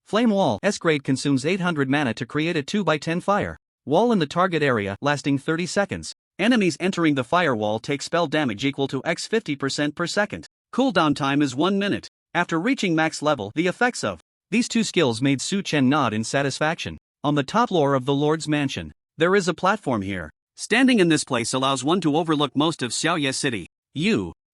Flame wall S grade consumes 800 mana to create a 2x10 fire wall in the target area, lasting 30 seconds. Enemies entering the firewall take spell damage equal to x 50% per second. Cooldown time is 1 minute. After reaching max level, the effects of these 2 skills made Su Chen nod in satisfaction. On the top floor of the Lord's mansion, there is a platform here. Standing in this place allows one to overlook most of Xiaoye City.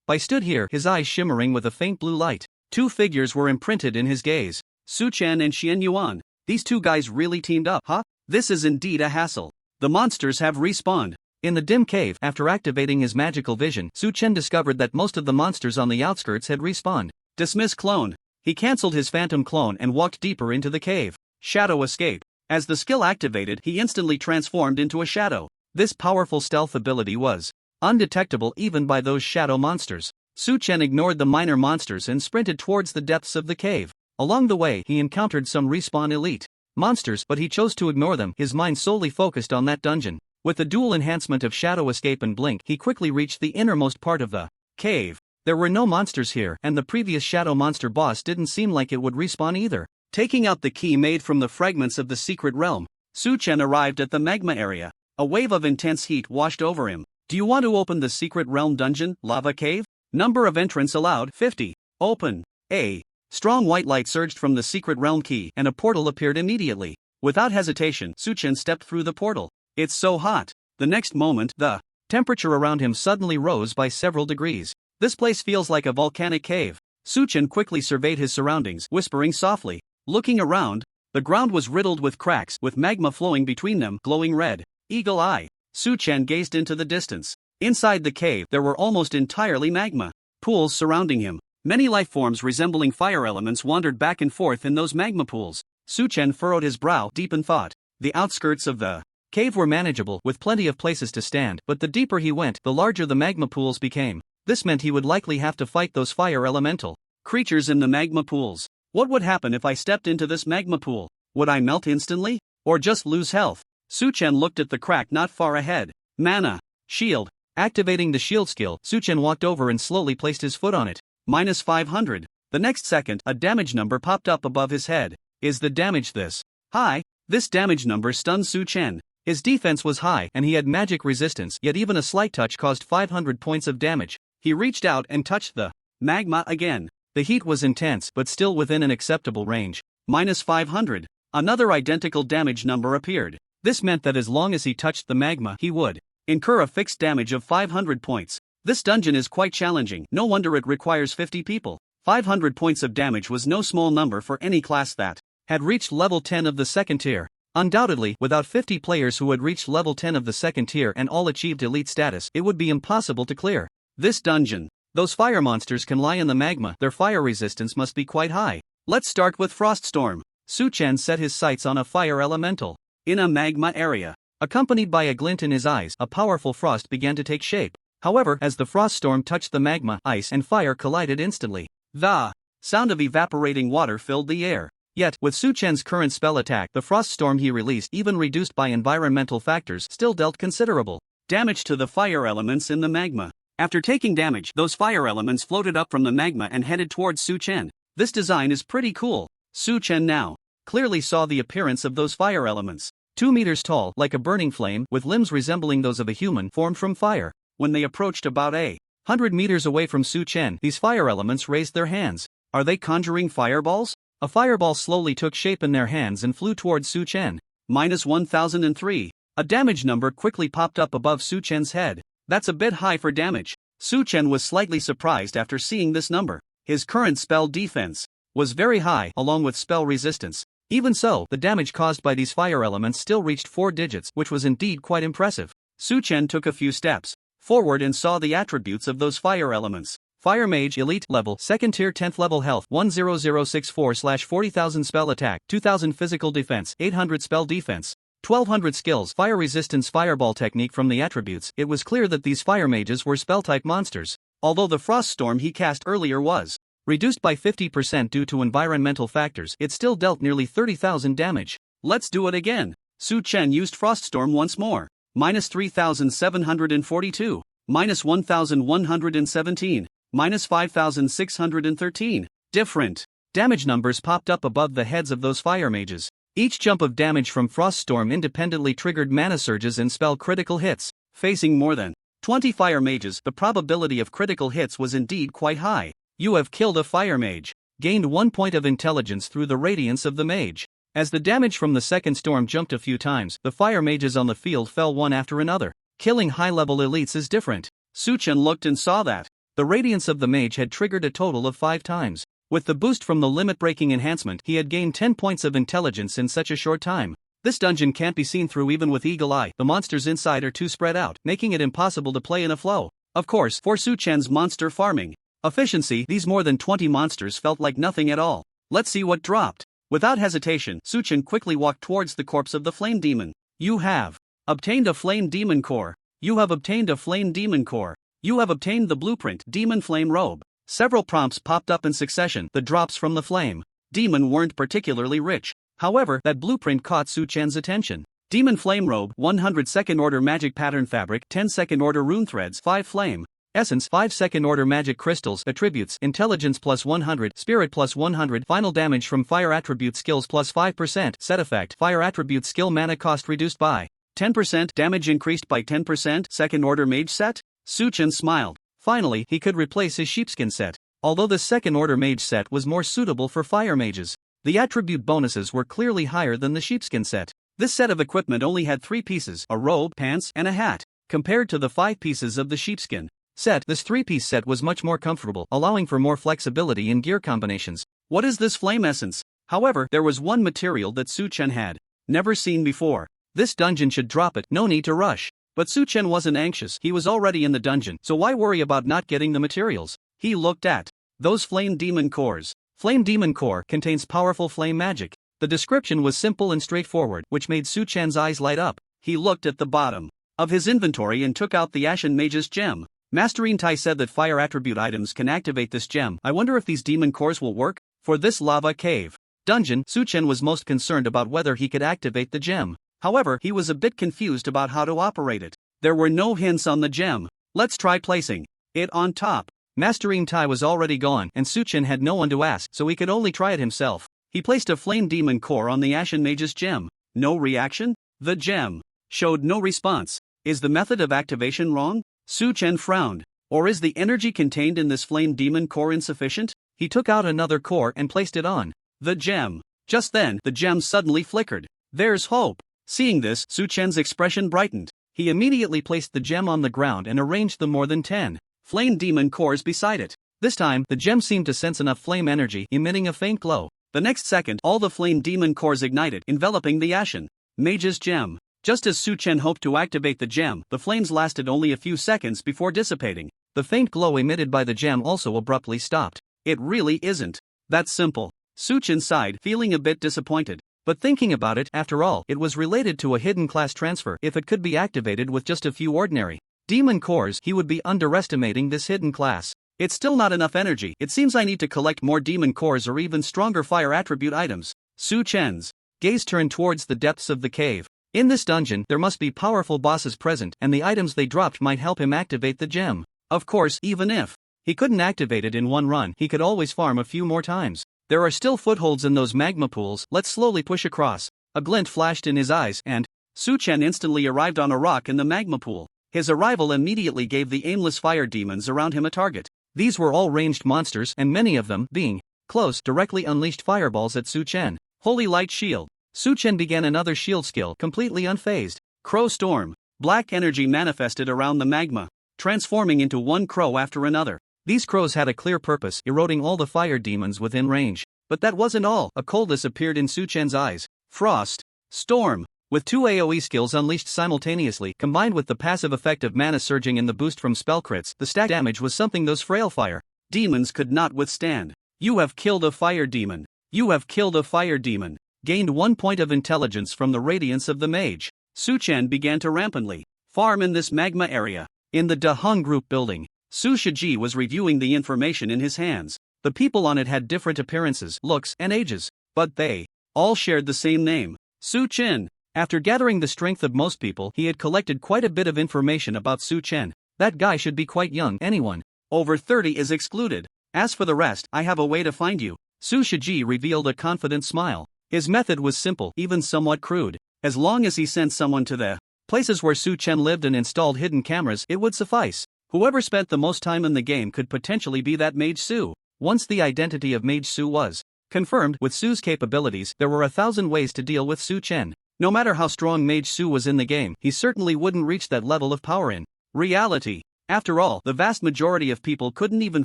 Bai stood here, his eyes shimmering with a faint blue light. 2 figures were imprinted in his gaze. Su Chen and Xian Yuan. These 2 guys really teamed up, huh? This is indeed a hassle. The monsters have respawned. In the dim cave, after activating his magical vision, Su Chen discovered that most of the monsters on the outskirts had respawned. Dismiss clone. He cancelled his phantom clone and walked deeper into the cave. Shadow escape. As the skill activated, he instantly transformed into a shadow. This powerful stealth ability was undetectable even by those shadow monsters. Su Chen ignored the minor monsters and sprinted towards the depths of the cave. Along the way, he encountered some respawn elite monsters, but he chose to ignore them, his mind solely focused on that dungeon. With the dual enhancement of Shadow Escape and Blink, he quickly reached the innermost part of the cave. There were no monsters here, and the previous Shadow Monster boss didn't seem like it would respawn either. Taking out the key made from the fragments of the secret realm, Su Chen arrived at the magma area. A wave of intense heat washed over him. Do you want to open the secret realm dungeon, lava cave? Number of entrants allowed, 50. Open. A strong white light surged from the secret realm key, and a portal appeared immediately. Without hesitation, Su Chen stepped through the portal. It's so hot. The next moment, the temperature around him suddenly rose by several degrees. This place feels like a volcanic cave. Su Chen quickly surveyed his surroundings, whispering softly. Looking around, the ground was riddled with cracks, with magma flowing between them, glowing red. Eagle eye. Su Chen gazed into the distance. Inside the cave, there were almost entirely magma pools surrounding him. Many life forms resembling fire elements wandered back and forth in those magma pools. Su Chen furrowed his brow, deep in thought. The outskirts of the cave were manageable, with plenty of places to stand, but the deeper he went, the larger the magma pools became. This meant he would likely have to fight those fire elemental creatures in the magma pools. What would happen if I stepped into this magma pool? Would I melt instantly? Or just lose health? Su Chen looked at the crack not far ahead. Mana. Shield. Activating the shield skill, Su Chen walked over and slowly placed his foot on it. Minus 500. The next second, a damage number popped up above his head. Is the damage this high? This damage number stunned Su Chen. His defense was high and he had magic resistance, yet even a slight touch caused 500 points of damage. He reached out and touched the magma again. The heat was intense but still within an acceptable range. Minus 500. Another identical damage number appeared. This meant that as long as he touched the magma, he would incur a fixed damage of 500 points. This dungeon is quite challenging, no wonder it requires 50 people. 500 points of damage was no small number for any class that had reached level 10 of the second tier. Undoubtedly, without 50 players who had reached level 10 of the second tier and all achieved elite status, it would be impossible to clear this dungeon. Those fire monsters can lie in the magma, their fire resistance must be quite high. Let's start with Froststorm. Su Chen set his sights on a fire elemental in a magma area. Accompanied by a glint in his eyes, a powerful frost began to take shape. However, as the Froststorm touched the magma, ice and fire collided instantly. The sound of evaporating water filled the air. Yet, with Su Chen's current spell attack, the Froststorm he released, even reduced by environmental factors, still dealt considerable damage to the fire elements in the magma. After taking damage, those fire elements floated up from the magma and headed towards Su Chen. This design is pretty cool. Su Chen now clearly saw the appearance of those fire elements. 2 meters tall, like a burning flame, with limbs resembling those of a human, formed from fire. When they approached about 100 meters away from Su Chen, these fire elements raised their hands. Are they conjuring fireballs? A fireball slowly took shape in their hands and flew towards Su Chen. Minus 1003. A damage number quickly popped up above Su Chen's head. That's a bit high for damage. Su Chen was slightly surprised after seeing this number. His current spell defense was very high, along with spell resistance. Even so, the damage caused by these fire elements still reached 4 digits, which was indeed quite impressive. Su Chen took a few steps forward and saw the attributes of those fire elements. Fire Mage Elite Level 2nd Tier 10th Level Health 10064/40,000 Spell Attack 2000 Physical Defense 800 Spell Defense 1200 skills. Fire resistance fireball technique. From the attributes, it was clear that these fire mages were spell-type monsters. Although the frost storm he cast earlier was reduced by 50% due to environmental factors, it still dealt nearly 30,000 damage. Let's do it again. Su Chen used frost storm once more. Minus 3,742. Minus 1,117. Minus 5,613. Different damage numbers popped up above the heads of those fire mages. Each jump of damage from Frost Storm independently triggered mana surges and spell critical hits. Facing more than 20 fire mages, the probability of critical hits was indeed quite high. You have killed a fire mage. Gained 1 point of intelligence through the radiance of the mage. As the damage from the second storm jumped a few times, the fire mages on the field fell one after another. Killing high-level elites is different. Su Chen looked and saw that the radiance of the mage had triggered a total of 5 times. With the boost from the limit-breaking enhancement, he had gained 10 points of intelligence in such a short time. This dungeon can't be seen through even with eagle eye. The monsters inside are too spread out, making it impossible to play in a flow. Of course, for Su Chen's monster farming efficiency, these more than 20 monsters felt like nothing at all. Let's see what dropped. Without hesitation, Su Chen quickly walked towards the corpse of the flame demon. You have obtained a flame demon core. You have obtained a flame demon core. You have obtained the blueprint, demon flame robe. Several prompts popped up in succession. The drops from the flame demon weren't particularly rich. However, that blueprint caught Su Chen's attention. Demon flame robe, 100 second order magic pattern fabric, 10 second order rune threads, 5 flame essence, 5 second order magic crystals, attributes, intelligence plus 100, spirit plus 100, final damage from fire attribute skills plus 5%, set effect, fire attribute skill mana cost reduced by 10%, damage increased by 10%, second order mage set? Su Chen smiled. Finally, he could replace his sheepskin set. Although the second order mage set was more suitable for fire mages, the attribute bonuses were clearly higher than the sheepskin set. This set of equipment only had 3 pieces, a robe, pants, and a hat. Compared to the 5 pieces of the sheepskin set, this 3-piece set was much more comfortable, allowing for more flexibility in gear combinations. What is this flame essence? However, there was one material that Su Chen had never seen before. This dungeon should drop it, no need to rush. But Su Chen wasn't anxious, he was already in the dungeon, so why worry about not getting the materials? He looked at those flame demon cores. Flame demon core contains powerful flame magic. The description was simple and straightforward, which made Su Chen's eyes light up. He looked at the bottom of his inventory and took out the Ashen Mage's gem. Mastering Tai said that fire attribute items can activate this gem. I wonder if these demon cores will work? For this lava cave dungeon, Su Chen was most concerned about whether he could activate the gem. However, he was a bit confused about how to operate it. There were no hints on the gem. Let's try placing it on top. Mastering Tai was already gone, and Su Chen had no one to ask, so he could only try it himself. He placed a flame demon core on the Ashen Mage's gem. No reaction? The gem showed no response. Is the method of activation wrong? Su Chen frowned. Or is the energy contained in this flame demon core insufficient? He took out another core and placed it on the gem. Just then, the gem suddenly flickered. There's hope. Seeing this, Su Chen's expression brightened. He immediately placed the gem on the ground and arranged the more than 10 flame demon cores beside it. This time, the gem seemed to sense enough flame energy, emitting a faint glow. The next second, all the flame demon cores ignited, enveloping the Ashen Mage's gem. Just as Su Chen hoped to activate the gem, the flames lasted only a few seconds before dissipating. The faint glow emitted by the gem also abruptly stopped. It really isn't that simple. Su Chen sighed, feeling a bit disappointed. But thinking about it, after all, it was related to a hidden class transfer. If it could be activated with just a few ordinary demon cores, he would be underestimating this hidden class. It's still not enough energy. It seems I need to collect more demon cores or even stronger fire attribute items. Su Chen's gaze turned towards the depths of the cave. In this dungeon, there must be powerful bosses present, and the items they dropped might help him activate the gem. Of course, even if he couldn't activate it in one run, he could always farm a few more times. There are still footholds in those magma pools. Let's slowly push across. A glint flashed in his eyes, and Su Chen instantly arrived on a rock in the magma pool. His arrival immediately gave the aimless fire demons around him a target. These were all ranged monsters, and many of them, being close, directly unleashed fireballs at Su Chen. Holy Light Shield. Su Chen began another shield skill, completely unfazed. Crow Storm. Black energy manifested around the magma, transforming into one crow after another. These crows had a clear purpose, eroding all the fire demons within range. But that wasn't all. A coldness appeared in Su Chen's eyes. Frost Storm. With 2 AoE skills unleashed simultaneously, combined with the passive effect of mana surging and the boost from spell crits, the stack damage was something those frail fire demons could not withstand. You have killed a fire demon. You have killed a fire demon. gained 1 point of intelligence from the radiance of the mage. Su Chen began to rampantly farm in this magma area. In the Da Hung group building, Su Shiji was reviewing the information in his hands. The people on it had different appearances, looks, and ages, but they all shared the same name, Su Chen. After gathering the strength of most people, he had collected quite a bit of information about Su Chen. That guy should be quite young. Anyone over 30 is excluded. As for the rest, I have a way to find you. Su Shiji revealed a confident smile. His method was simple, even somewhat crude. As long as he sent someone to the places where Su Chen lived and installed hidden cameras, it would suffice. Whoever spent the most time in the game could potentially be that Mage Su. Once the identity of Mage Su was confirmed, with Su's capabilities, there were 1,000 ways to deal with Su Chen. No matter how strong Mage Su was in the game, he certainly wouldn't reach that level of power in reality. After all, the vast majority of people couldn't even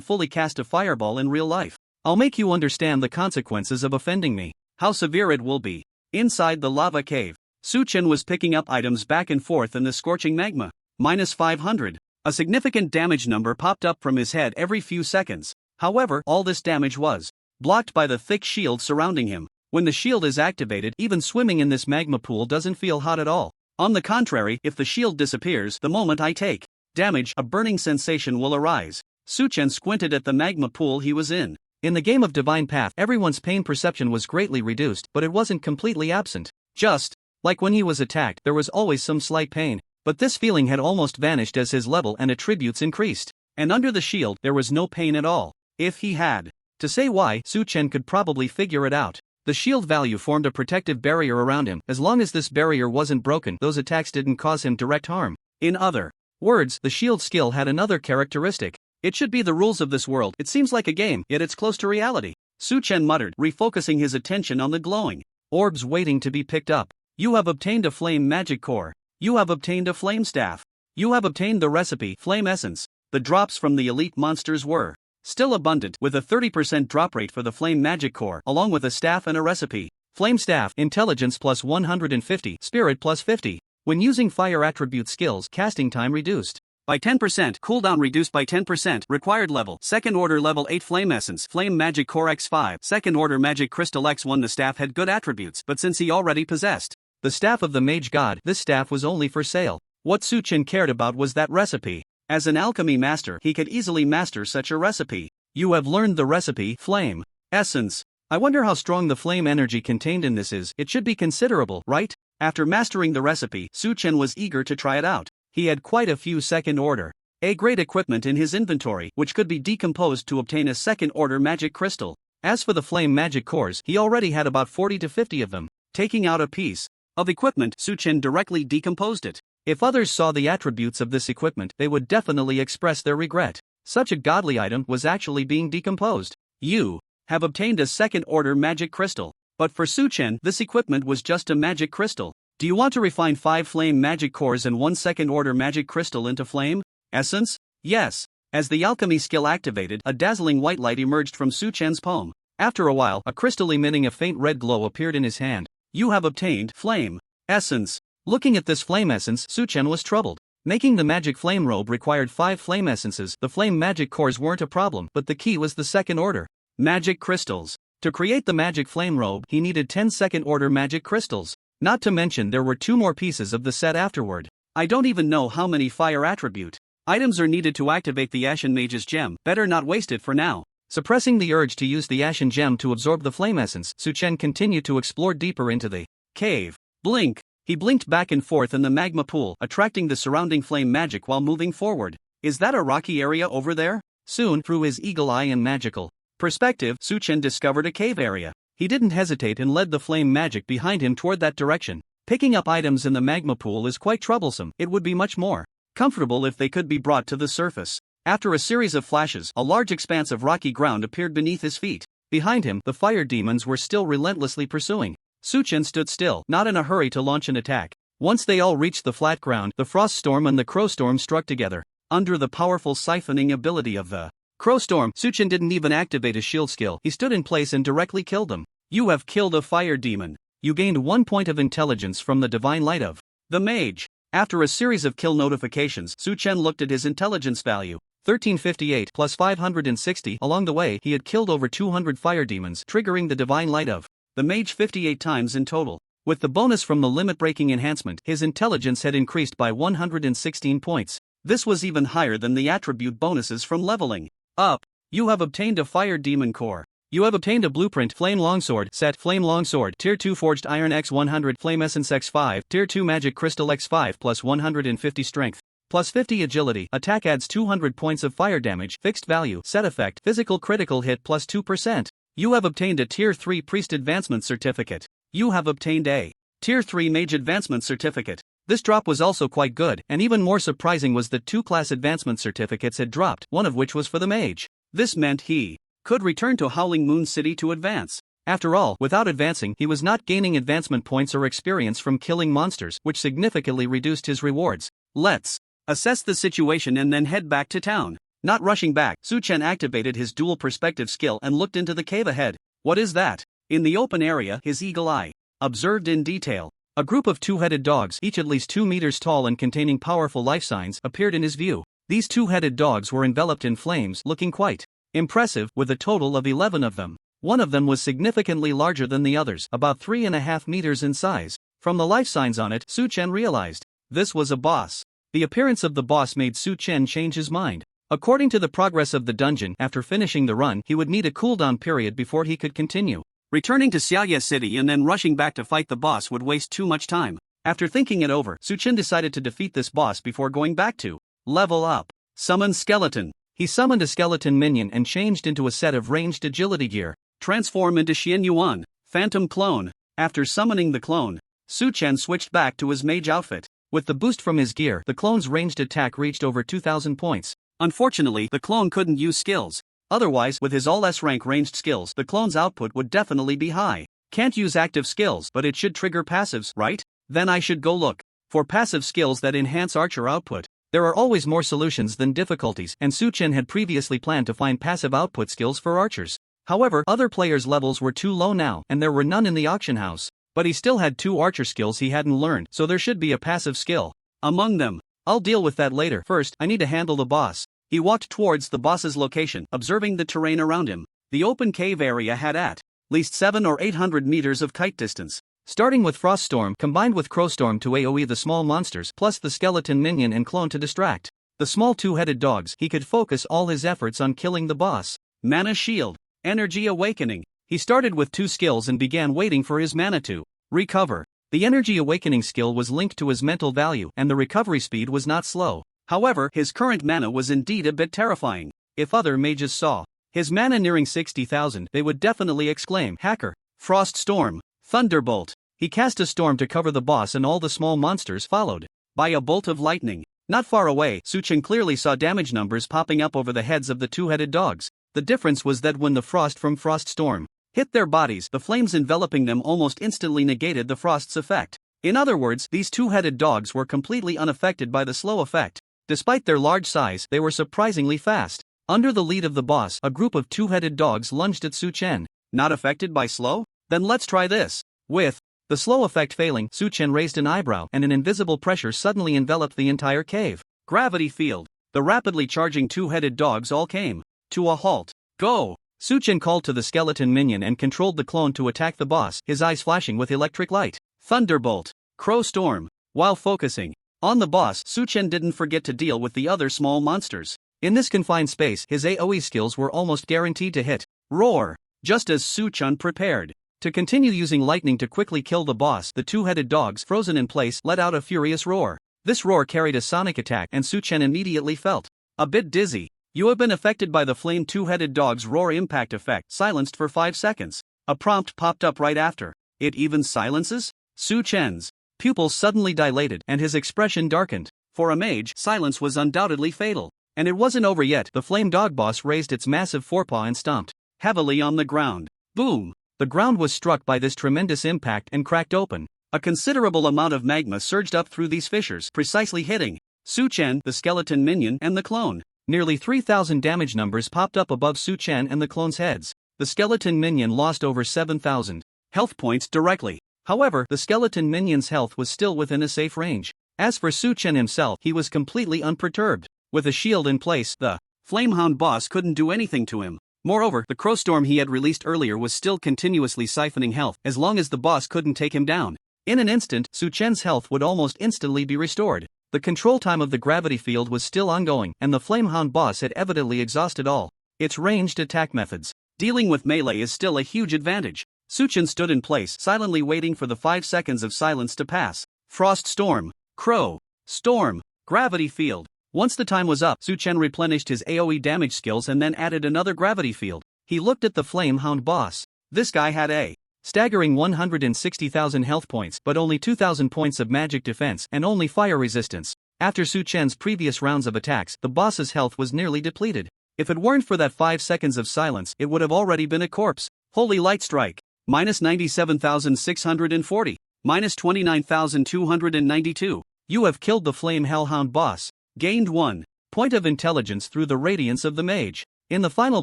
fully cast a fireball in real life. I'll make you understand the consequences of offending me. How severe it will be. Inside the lava cave, Su Chen was picking up items back and forth in the scorching magma. -500. A significant damage number popped up from his head every few seconds. However, all this damage was blocked by the thick shield surrounding him. When the shield is activated, even swimming in this magma pool doesn't feel hot at all. On the contrary, if the shield disappears, the moment I take damage, a burning sensation will arise. Su Chen squinted at the magma pool he was in. In the game of Divine Path, everyone's pain perception was greatly reduced, but it wasn't completely absent. Just like when he was attacked, there was always some slight pain, but this feeling had almost vanished as his level and attributes increased. And under the shield, there was no pain at all. If he had to say why, Su Chen could probably figure it out. The shield value formed a protective barrier around him. As long as this barrier wasn't broken, those attacks didn't cause him direct harm. In other words, the shield skill had another characteristic. It should be the rules of this world. It seems like a game, yet it's close to reality. Su Chen muttered, refocusing his attention on the glowing orbs waiting to be picked up. You have obtained a flame magic core. You have obtained a flame staff. You have obtained the recipe, flame essence. The drops from the elite monsters were still abundant, with a 30% drop rate for the flame magic core, along with a staff and a recipe. Flame staff, intelligence plus 150, spirit plus 50. When using fire attribute skills, casting time reduced by 10%, cooldown reduced by 10%, required level, second order level 8 flame essence, flame magic core x5, second order magic crystal x1. The staff had good attributes, but since he already possessed the staff of the mage god, this staff was only for sale. What Su Chen cared about was that recipe. As an alchemy master, he could easily master such a recipe. You have learned the recipe, flame essence. I wonder how strong the flame energy contained in this is. It should be considerable, right? After mastering the recipe, Su Chen was eager to try it out. He had quite a few second order A-grade equipment in his inventory, which could be decomposed to obtain a second order magic crystal. As for the flame magic cores, he already had about 40 to 50 of them. Taking out a piece of equipment, Su Chen directly decomposed it. If others saw the attributes of this equipment, they would definitely express their regret. Such a godly item was actually being decomposed. You have obtained a second order magic crystal. But for Su Chen, this equipment was just a magic crystal. Do you want to refine 5 flame magic cores and 1 second order magic crystal into flame essence? Yes. As the alchemy skill activated, a dazzling white light emerged from Su Chen's palm. After a while, a crystal emitting a faint red glow appeared in his hand. You have obtained flame essence. Looking at this flame essence, Su Chen was troubled. Making the magic flame robe required 5 flame essences. The flame magic cores weren't a problem, but the key was the second order magic crystals. To create the magic flame robe, he needed 10 second order magic crystals. Not to mention there were 2 more pieces of the set afterward. I don't even know how many fire attribute items are needed to activate the Ashen Mage's gem. Better not waste it for now. Suppressing the urge to use the Ashen gem to absorb the flame essence, Su Chen continued to explore deeper into the cave. Blink. He blinked back and forth in the magma pool, attracting the surrounding flame magic while moving forward. Is that a rocky area over there? Soon, through his eagle eye and magical perspective, Su Chen discovered a cave area. He didn't hesitate and led the flame magic behind him toward that direction. Picking up items in the magma pool is quite troublesome. It would be much more comfortable if they could be brought to the surface. After a series of flashes, a large expanse of rocky ground appeared beneath his feet. Behind him, the fire demons were still relentlessly pursuing. Su Chen stood still, not in a hurry to launch an attack. Once they all reached the flat ground, the frost storm and the crow storm struck together. Under the powerful siphoning ability of the crow storm, Su Chen didn't even activate his shield skill. He stood in place and directly killed them. You have killed a fire demon. You gained 1 point of intelligence from the divine light of the mage. After a series of kill notifications, Su Chen looked at his intelligence value. 1358 plus 560. Along the way, he had killed over 200 fire demons, triggering the divine light of the Mage 58 times in total. With the bonus from the limit-breaking enhancement, his intelligence had increased by 116 points. This was even higher than the attribute bonuses from leveling up. You have obtained a Fire Demon Core. You have obtained a blueprint Flame Longsword set Flame Longsword Tier 2 Forged Iron X100 Flame Essence X5 Tier 2 Magic Crystal X5 plus 150 Strength plus 50 Agility. Attack adds 200 points of fire damage. Fixed value. Set effect. Physical critical hit plus 2%. You have obtained a Tier 3 Priest Advancement Certificate. You have obtained a Tier 3 Mage Advancement Certificate. This drop was also quite good, and even more surprising was that 2 class advancement certificates had dropped, one of which was for the Mage. This meant he could return to Howling Moon City to advance. After all, without advancing, he was not gaining advancement points or experience from killing monsters, which significantly reduced his rewards. Let's assess the situation and then head back to town. Not rushing back, Su-Chen activated his dual perspective skill and looked into the cave ahead. What is that? In the open area, his eagle eye observed in detail. A group of two-headed dogs, each at least 2 meters tall and containing powerful life signs, appeared in his view. These two-headed dogs were enveloped in flames, looking quite impressive, with a total of 11 of them. One of them was significantly larger than the others, about 3.5 meters in size. From the life signs on it, Su-Chen realized this was a boss. The appearance of the boss made Su-Chen change his mind. According to the progress of the dungeon, after finishing the run, he would need a cooldown period before he could continue. Returning to Xiaoye City and then rushing back to fight the boss would waste too much time. After thinking it over, Su-Chen decided to defeat this boss before going back to level up. Summon Skeleton. He summoned a skeleton minion and changed into a set of ranged agility gear. Transform into Xian Yuan, Phantom Clone. After summoning the clone, Su-Chen switched back to his mage outfit. With the boost from his gear, the clone's ranged attack reached over 2,000 points. Unfortunately, the clone couldn't use skills. Otherwise, with his all S-rank ranged skills, the clone's output would definitely be high. Can't use active skills, but it should trigger passives, right? Then I should go look for passive skills that enhance archer output. There are always more solutions than difficulties, and Su-Chen had previously planned to find passive output skills for archers. However, other players' levels were too low now, and there were none in the auction house. But he still had 2 archer skills he hadn't learned, so there should be a passive skill among them. I'll deal with that later. First, I need to handle the boss. He walked towards the boss's location, observing the terrain around him. The open cave area had at least 700 or 800 meters of kite distance. Starting with Frost Storm combined with Crow Storm to AoE the small monsters plus the skeleton minion and clone to distract the small two-headed dogs, he could focus all his efforts on killing the boss. Mana Shield. Energy Awakening. He started with 2 skills and began waiting for his mana to recover. The Energy Awakening skill was linked to his mental value and the recovery speed was not slow. However, his current mana was indeed a bit terrifying. If other mages saw his mana nearing 60,000, they would definitely exclaim, "Hacker!" Frost Storm. Thunderbolt. He cast a storm to cover the boss and all the small monsters followed by a bolt of lightning. Not far away, Su-Chen clearly saw damage numbers popping up over the heads of the two-headed dogs. The difference was that when the frost from Frost Storm hit their bodies, the flames enveloping them almost instantly negated the frost's effect. In other words, these two-headed dogs were completely unaffected by the slow effect. Despite their large size, they were surprisingly fast. Under the lead of the boss, a group of two-headed dogs lunged at Su-Chen. Not affected by slow? Then let's try this. With the slow effect failing, Su-Chen raised an eyebrow and an invisible pressure suddenly enveloped the entire cave. Gravity field. The rapidly charging two-headed dogs all came to a halt. Go! Su-Chen called to the skeleton minion and controlled the clone to attack the boss, his eyes flashing with electric light. Thunderbolt. Crow Storm. While focusing on the boss, Su-Chen didn't forget to deal with the other small monsters. In this confined space, his AoE skills were almost guaranteed to hit. Roar! Just as Su-Chen prepared to continue using lightning to quickly kill the boss, the two-headed dogs, frozen in place, let out a furious roar. This roar carried a sonic attack and Su-Chen immediately felt a bit dizzy. You have been affected by the flame two-headed dog's roar impact effect, silenced for 5 seconds. A prompt popped up right after. It even silences? Su-Chen's pupils suddenly dilated and his expression darkened. For a mage, silence was undoubtedly fatal. And it wasn't over yet. The flame dog boss raised its massive forepaw and stomped heavily on the ground. Boom! The ground was struck by this tremendous impact and cracked open. A considerable amount of magma surged up through these fissures, precisely hitting Su-Chen, the skeleton minion, and the clone. Nearly 3,000 damage numbers popped up above Su-Chen and the clone's heads. The skeleton minion lost over 7,000 health points directly. However, the skeleton minion's health was still within a safe range. As for Su-Chen himself, he was completely unperturbed. With a shield in place, the Flamehound boss couldn't do anything to him. Moreover, the crow storm he had released earlier was still continuously siphoning health as long as the boss couldn't take him down. In an instant, Su Chen's health would almost instantly be restored. The control time of the gravity field was still ongoing, and the Flamehound boss had evidently exhausted all its ranged attack methods. Dealing with melee is still a huge advantage. Su Chen stood in place, silently waiting for the 5 seconds of silence to pass. Frost Storm, Crow, Storm, Gravity Field. Once the time was up, Su Chen replenished his AoE damage skills and then added another gravity field. He looked at the Flamehound boss. This guy had a staggering 160,000 health points but only 2,000 points of magic defense and only fire resistance. After Su Chen's previous rounds of attacks, the boss's health was nearly depleted. If it weren't for that 5 seconds of silence, it would have already been a corpse. Holy Light Strike. Minus 97,640. Minus 29,292. You have killed the Flame Hellhound boss. Gained 1 point of intelligence through the radiance of the mage. In the final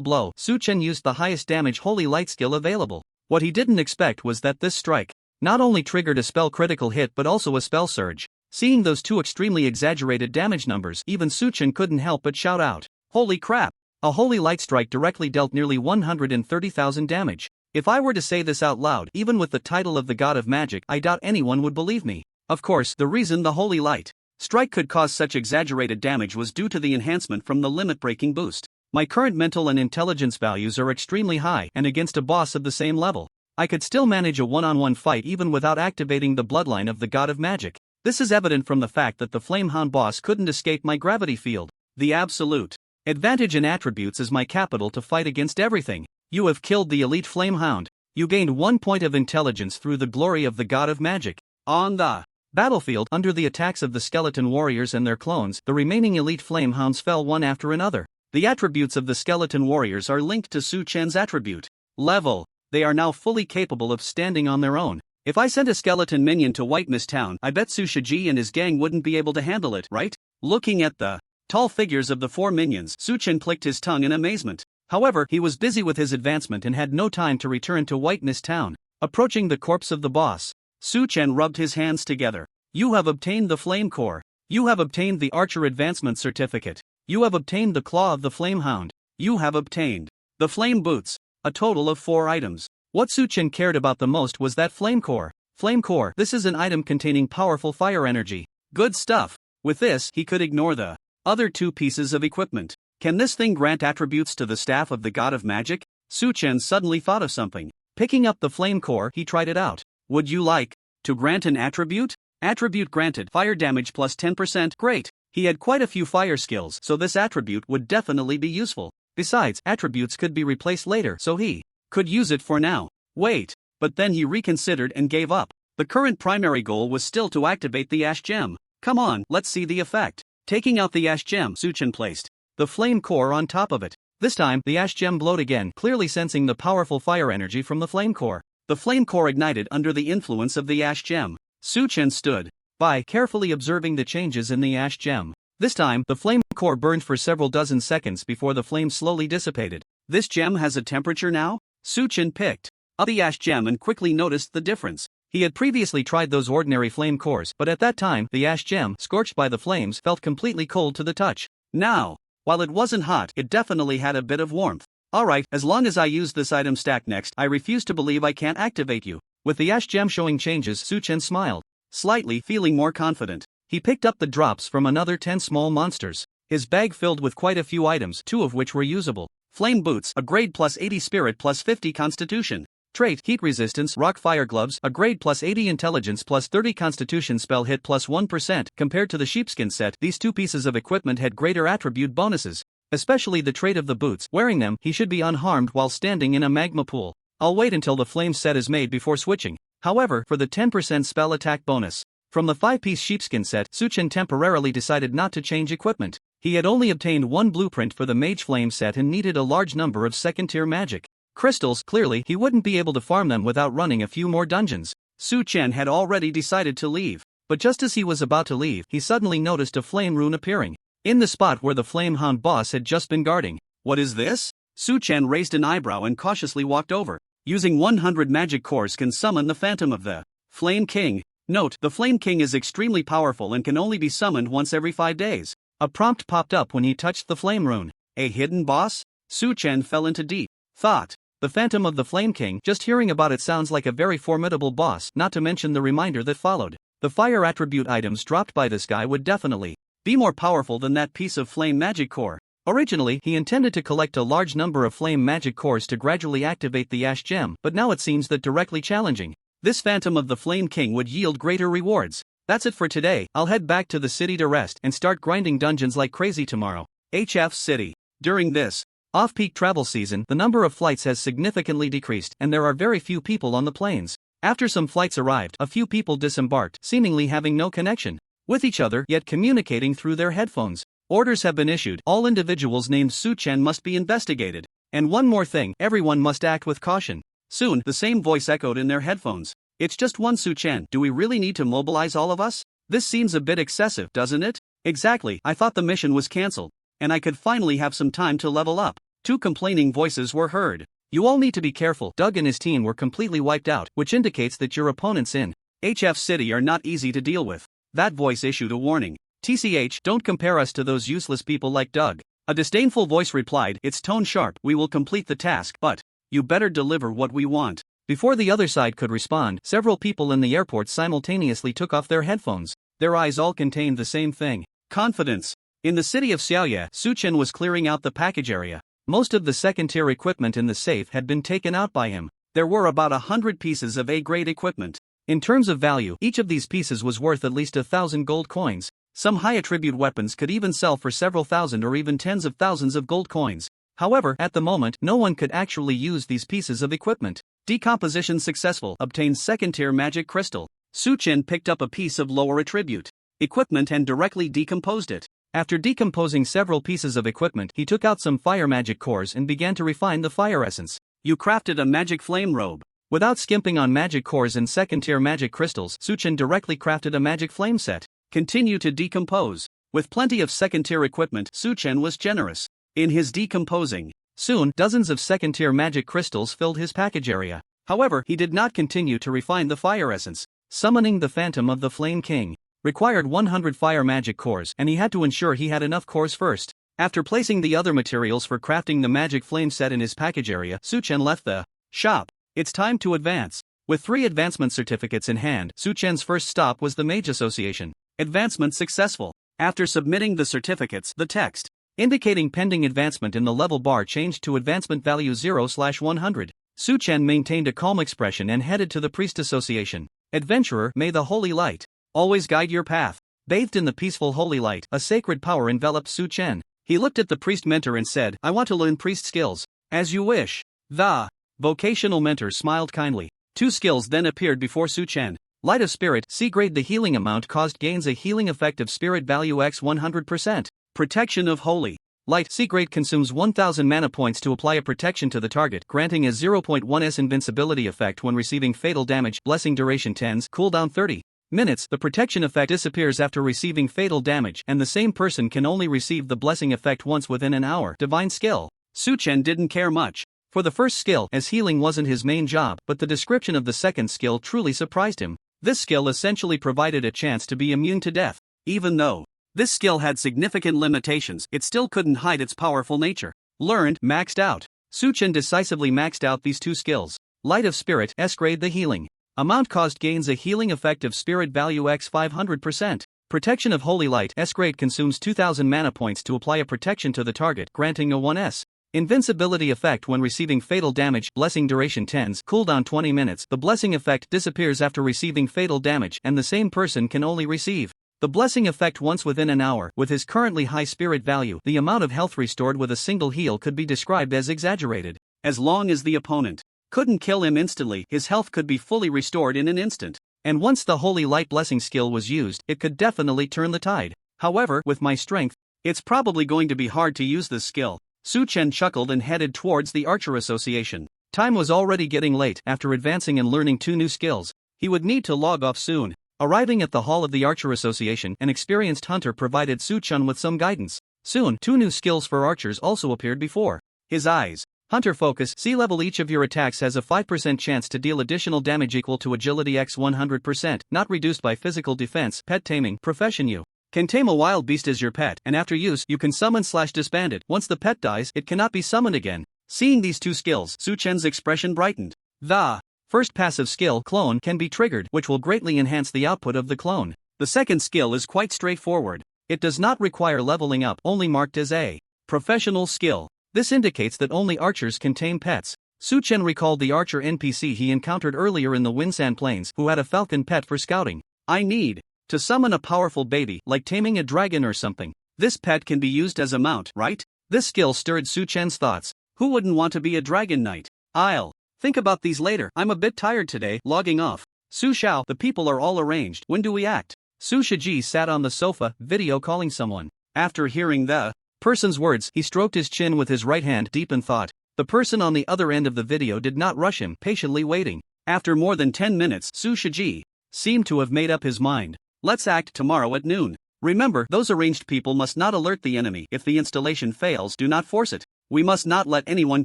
blow, Su Chen used the highest damage Holy Light skill available. What he didn't expect was that this strike not only triggered a spell critical hit but also a spell surge. Seeing those two extremely exaggerated damage numbers, even Su Chen couldn't help but shout out, "Holy crap!" A Holy Light Strike directly dealt nearly 130,000 damage. If I were to say this out loud, even with the title of the God of Magic, I doubt anyone would believe me. Of course, the reason the Holy Light Strike could cause such exaggerated damage was due to the enhancement from the limit-breaking boost. My current mental and intelligence values are extremely high, and against a boss of the same level, I could still manage a one-on-one fight even without activating the bloodline of the God of Magic. This is evident from the fact that the Flamehound boss couldn't escape my gravity field. The absolute advantage in attributes is my capital to fight against everything. You have killed the elite Flamehound. You gained 1 point of intelligence through the glory of the God of Magic. On the battlefield, under the attacks of the skeleton warriors and their clones, the remaining elite Flamehounds fell one after another. The attributes of the skeleton warriors are linked to Su Chen's attribute level. They are now fully capable of standing on their own. If I sent a skeleton minion to White Mist Town, I bet Su Shiji and his gang wouldn't be able to handle it, right? Looking at the tall figures of the 4 minions, Su Chen clicked his tongue in amazement. However, he was busy with his advancement and had no time to return to White Mist Town. Approaching the corpse of the boss, Su Chen rubbed his hands together. You have obtained the Flame Core. You have obtained the Archer Advancement Certificate. You have obtained the Claw of the Flamehound. You have obtained the Flame Boots. A total of 4 items. What Su Chen cared about the most was that Flame Core. Flame Core, this is an item containing powerful fire energy. Good stuff. With this, he could ignore the other 2 pieces of equipment. Can this thing grant attributes to the staff of the God of Magic? Su Chen suddenly thought of something. Picking up the Flame Core, he tried it out. Would you like to grant an attribute? Attribute granted. Fire damage plus 10%. Great. He had quite a few fire skills, so this attribute would definitely be useful. Besides, attributes could be replaced later, so he could use it for now. Wait. But then he reconsidered and gave up. The current primary goal was still to activate the Ash Gem. Come on, let's see the effect. Taking out the Ash Gem, Su Chen placed the Flame Core on top of it. This time, the Ash Gem glowed again, clearly sensing the powerful fire energy from the Flame Core. The Flame Core ignited under the influence of the Ash Gem. Su Chen stood by, carefully observing the changes in the Ash Gem. This time, the Flame Core burned for several dozen seconds before the flame slowly dissipated. This gem has a temperature now? Su Chen picked up the Ash Gem and quickly noticed the difference. He had previously tried those ordinary flame cores, but at that time, the Ash Gem, scorched by the flames, felt completely cold to the touch. Now, while it wasn't hot, it definitely had a bit of warmth. Alright, as long as I use this item stack next, I refuse to believe I can't activate you. With the Ash Gem showing changes, Su Chen smiled slightly, feeling more confident. He picked up the drops from another 10 small monsters. His bag filled with quite a few items, 2 of which were usable. Flame Boots, a grade plus 80 Spirit plus 50 Constitution. Trait, Heat Resistance, Rock Fire Gloves, a grade plus 80 Intelligence plus 30 Constitution spell hit plus 1%. Compared to the sheepskin set, these 2 pieces of equipment had greater attribute bonuses. Especially the trait of the boots. Wearing them, he should be unharmed while standing in a magma pool. I'll wait until the flame set is made before switching. However, for the 10% spell attack bonus from the 5-piece sheepskin set, Su Chen temporarily decided not to change equipment. He had only obtained 1 blueprint for the Mage Flame set and needed a large number of second-tier magic crystals. Clearly, he wouldn't be able to farm them without running a few more dungeons. Su Chen had already decided to leave. But just as he was about to leave, he suddenly noticed a flame rune appearing in the spot where the Flamehound boss had just been guarding. What is this? Su Chen raised an eyebrow and cautiously walked over. Using 100 magic cores can summon the phantom of the Flame King. Note, the Flame King is extremely powerful and can only be summoned once every 5 days. A prompt popped up when he touched the flame rune. A hidden boss? Su Chen fell into deep thought. The Phantom of the Flame King, just hearing about it sounds like a very formidable boss, not to mention the reminder that followed. The fire attribute items dropped by this guy would definitely be more powerful than that piece of flame magic core. Originally, he intended to collect a large number of flame magic cores to gradually activate the Ash Gem, but now it seems that directly challenging this Phantom of the Flame King would yield greater rewards. That's it for today. I'll head back to the city to rest and start grinding dungeons like crazy tomorrow. HF City. During this off-peak travel season, the number of flights has significantly decreased, and there are very few people on the planes. After some flights arrived, a few people disembarked, seemingly having no connection with each other, yet communicating through their headphones. Orders have been issued. All individuals named Su Chen must be investigated. And one more thing, everyone must act with caution. Soon, the same voice echoed in their headphones. It's just one Su Chen. Do we really need to mobilize all of us? This seems a bit excessive, doesn't it? Exactly, I thought the mission was cancelled, and I could finally have some time to level up. Two complaining voices were heard. You all need to be careful. Doug and his team were completely wiped out, which indicates that your opponents in HF City are not easy to deal with. That voice issued a warning. TCH, don't compare us to those useless people like Doug. A disdainful voice replied, its tone sharp, we will complete the task, but you better deliver what we want. Before the other side could respond, several people in the airport simultaneously took off their headphones. Their eyes all contained the same thing: confidence. In the city of Xiaoye, Su Chen was clearing out the package area. Most of the second-tier equipment in the safe had been taken out by him. There were about 100 pieces of A-grade equipment. In terms of value, each of these pieces was worth at least 1,000 gold coins. Some high-attribute weapons could even sell for several thousand or even tens of thousands of gold coins. However, at the moment, no one could actually use these pieces of equipment. Decomposition successful. Obtained second-tier magic crystal. Su Chen picked up a piece of lower attribute equipment and directly decomposed it. After decomposing several pieces of equipment, he took out some fire magic cores and began to refine the fire essence. You crafted a magic flame robe. Without skimping on magic cores and second-tier magic crystals, Su Chen directly crafted a magic flame set. Continue to decompose. With plenty of second-tier equipment, Su Chen was generous in his decomposing. Soon, dozens of second-tier magic crystals filled his package area. However, he did not continue to refine the fire essence. Summoning the Phantom of the Flame King required 100 fire magic cores, and he had to ensure he had enough cores first. After placing the other materials for crafting the magic flame set in his package area, Su Chen left the shop. It's time to advance. With 3 advancement certificates in hand, Su Chen's first stop was the Mage Association. Advancement successful. After submitting the certificates, the text indicating pending advancement in the level bar changed to advancement value 0/100. Su Chen maintained a calm expression and headed to the Priest Association. Adventurer, may the holy light always guide your path. Bathed in the peaceful holy light, a sacred power enveloped Su Chen. He looked at the priest mentor and said, I want to learn priest skills. As you wish. The vocational mentor smiled kindly. 2 skills then appeared before Su Chen. Light of Spirit, C-grade. The healing amount caused gains a healing effect of spirit value x 100%. Protection of Holy Light, C-grade, consumes 1000 mana points to apply a protection to the target, granting a 0.1s invincibility effect when receiving fatal damage. Blessing duration 10s, cooldown 30 minutes. The protection effect disappears after receiving fatal damage, and the same person can only receive the blessing effect once within an hour. Divine skill. Su Chen didn't care much for the first skill, as healing wasn't his main job, but the description of the second skill truly surprised him. This skill essentially provided a chance to be immune to death. Even though this skill had significant limitations, it still couldn't hide its powerful nature. Learned, maxed out. Su Chen decisively maxed out these 2 skills. Light of Spirit, S-grade. The healing amount caused gains a healing effect of spirit value x 500%. Protection of Holy Light, S-grade, consumes 2000 mana points to apply a protection to the target, granting a 1s invincibility effect when receiving fatal damage. Blessing duration 10s, cooldown 20 minutes. The blessing effect disappears after receiving fatal damage, and the same person can only receive the blessing effect once within an hour. With his currently high spirit value, the amount of health restored with a single heal could be described as exaggerated. As long as the opponent couldn't kill him instantly, his health could be fully restored in an instant. And once the Holy Light Blessing skill was used, it could definitely turn the tide. However, with my strength, it's probably going to be hard to use this skill. Su Chen chuckled and headed towards the Archer Association. Time was already getting late. After advancing and learning 2 new skills, he would need to log off soon. Arriving at the hall of the Archer Association, an experienced hunter provided Su Chen with some guidance. Soon, 2 new skills for archers also appeared before his eyes. Hunter Focus, C-level. Each of your attacks has a 5% chance to deal additional damage equal to agility x 100%, not reduced by physical defense. Pet Taming, Profession U. Can tame a wild beast as your pet, and after use, you can summon/disband it. Once the pet dies, it cannot be summoned again. Seeing these two skills, Su Chen's expression brightened. The first passive skill, Clone, can be triggered, which will greatly enhance the output of the clone. The second skill is quite straightforward. It does not require leveling up, only marked as a professional skill. This indicates that only archers can tame pets. Su Chen recalled the archer NPC he encountered earlier in the Winsan Plains, who had a falcon pet for scouting. I need to summon a powerful baby, like taming a dragon or something. This pet can be used as a mount, right? This skill stirred Su Chen's thoughts. Who wouldn't want to be a dragon knight? I'll think about these later. I'm a bit tired today. Logging off. Su Xiao, the people are all arranged. When do we act? Su Shiji sat on the sofa, video calling someone. After hearing the person's words, he stroked his chin with his right hand, deep in thought. The person on the other end of the video did not rush him, patiently waiting. After more than 10 minutes, Su Shiji seemed to have made up his mind. Let's act tomorrow at noon. Remember, those arranged people must not alert the enemy. If the installation fails, do not force it. We must not let anyone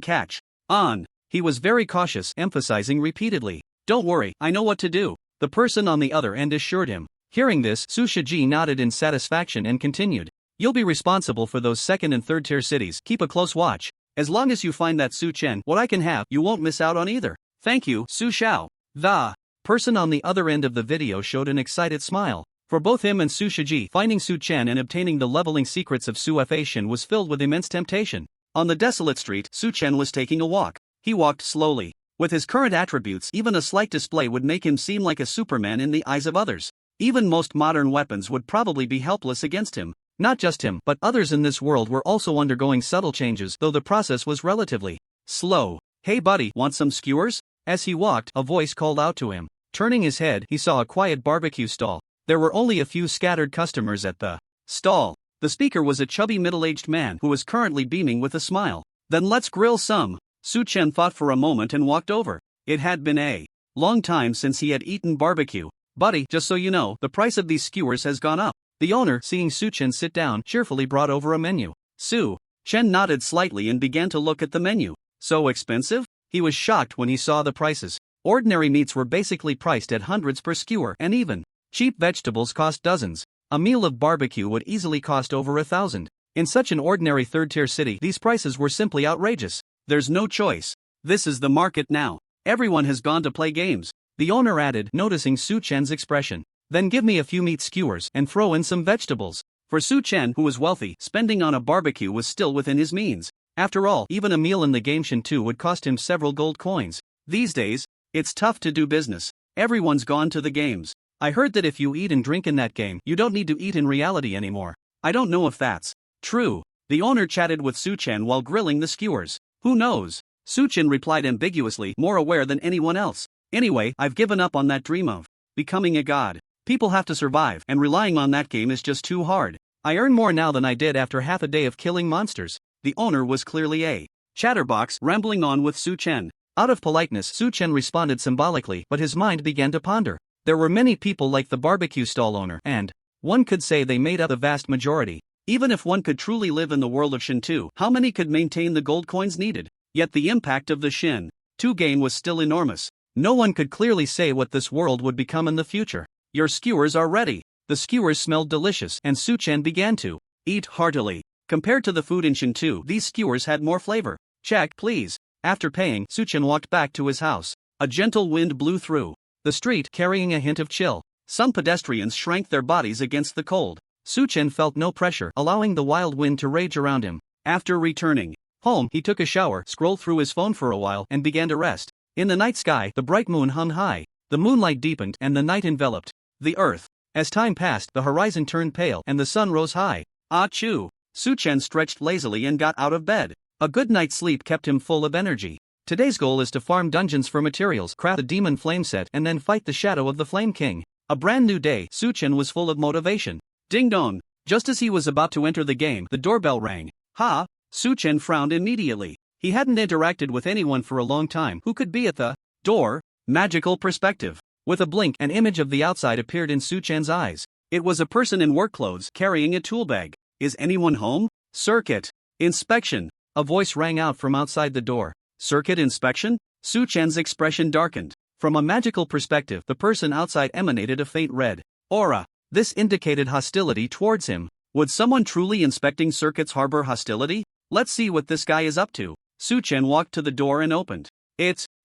catch on. He was very cautious, emphasizing repeatedly. Don't worry, I know what to do. The person on the other end assured him. Hearing this, Su Shiji nodded in satisfaction and continued. You'll be responsible for those second and third tier cities. Keep a close watch. As long as you find that Su Chen, what I can have, you won't miss out on either. Thank you, Su Xiao. The person on the other end of the video showed an excited smile. For both him and Su Shiji, finding Su Chen and obtaining the leveling secrets of Su Fashion was filled with immense temptation. On the desolate street, Su Chen was taking a walk. He walked slowly. With his current attributes, even a slight display would make him seem like a Superman in the eyes of others. Even most modern weapons would probably be helpless against him. Not just him, but others in this world were also undergoing subtle changes, though the process was relatively slow. Hey buddy, want some skewers? As he walked, a voice called out to him. Turning his head, he saw a quiet barbecue stall. There were only a few scattered customers at the stall. The speaker was a chubby middle-aged man who was currently beaming with a smile. Then let's grill some. Su Chen thought for a moment and walked over. It had been a long time since he had eaten barbecue. Buddy, just so you know, the price of these skewers has gone up. The owner, seeing Su Chen sit down, cheerfully brought over a menu. Su Chen nodded slightly and began to look at the menu. So expensive? He was shocked when he saw the prices. Ordinary meats were basically priced at hundreds per skewer, and even cheap vegetables cost dozens. A meal of barbecue would easily cost over 1,000. In such an ordinary third-tier city, these prices were simply outrageous. There's no choice. This is the market now. Everyone has gone to play games. The owner added, noticing Su Chen's expression. Then give me a few meat skewers and throw in some vegetables. For Su Chen, who was wealthy, spending on a barbecue was still within his means. After all, even a meal in the game Shin 2 would cost him several gold coins. These days, it's tough to do business. Everyone's gone to the games. I heard that if you eat and drink in that game, you don't need to eat in reality anymore. I don't know if that's true. The owner chatted with Su Chen while grilling the skewers. Who knows? Su Chen replied ambiguously, more aware than anyone else. Anyway, I've given up on that dream of becoming a god. People have to survive, and relying on that game is just too hard. I earn more now than I did after half a day of killing monsters. The owner was clearly a chatterbox, rambling on with Su Chen. Out of politeness, Su Chen responded symbolically, but his mind began to ponder. There were many people like the barbecue stall owner, and one could say they made up the vast majority. Even if one could truly live in the world of Shin 2, how many could maintain the gold coins needed? Yet the impact of the Shin 2 game was still enormous. No one could clearly say what this world would become in the future. Your skewers are ready. The skewers smelled delicious, and Su Chen began to eat heartily. Compared to the food in Shin 2, these skewers had more flavor. Check, please. After paying, Su Chen walked back to his house. A gentle wind blew through the street, carrying a hint of chill. Some pedestrians shrank their bodies against the cold. Su Chen felt no pressure, allowing the wild wind to rage around him. After returning home, he took a shower, scrolled through his phone for a while, and began to rest. In the night sky, the bright moon hung high. The moonlight deepened, and the night enveloped the earth. As time passed, the horizon turned pale, and the sun rose high. Achoo! Su Chen stretched lazily and got out of bed. A good night's sleep kept him full of energy. Today's goal is to farm dungeons for materials, craft a demon flame set, and then fight the shadow of the Flame King. A brand new day. Su Chen was full of motivation. Ding dong! Just as he was about to enter the game, the doorbell rang. Ha! Su Chen frowned immediately. He hadn't interacted with anyone for a long time. Who could be at the door? Magical perspective. With a blink, an image of the outside appeared in Su Chen's eyes. It was a person in work clothes, carrying a tool bag. Is anyone home? Circuit inspection. A voice rang out from outside the door. Circuit inspection? Su Chen's expression darkened. From a magical perspective, the person outside emanated a faint red aura. This indicated hostility towards him. Would someone truly inspecting circuits harbor hostility? Let's see what this guy is up to. Su-chen walked to the door and opened.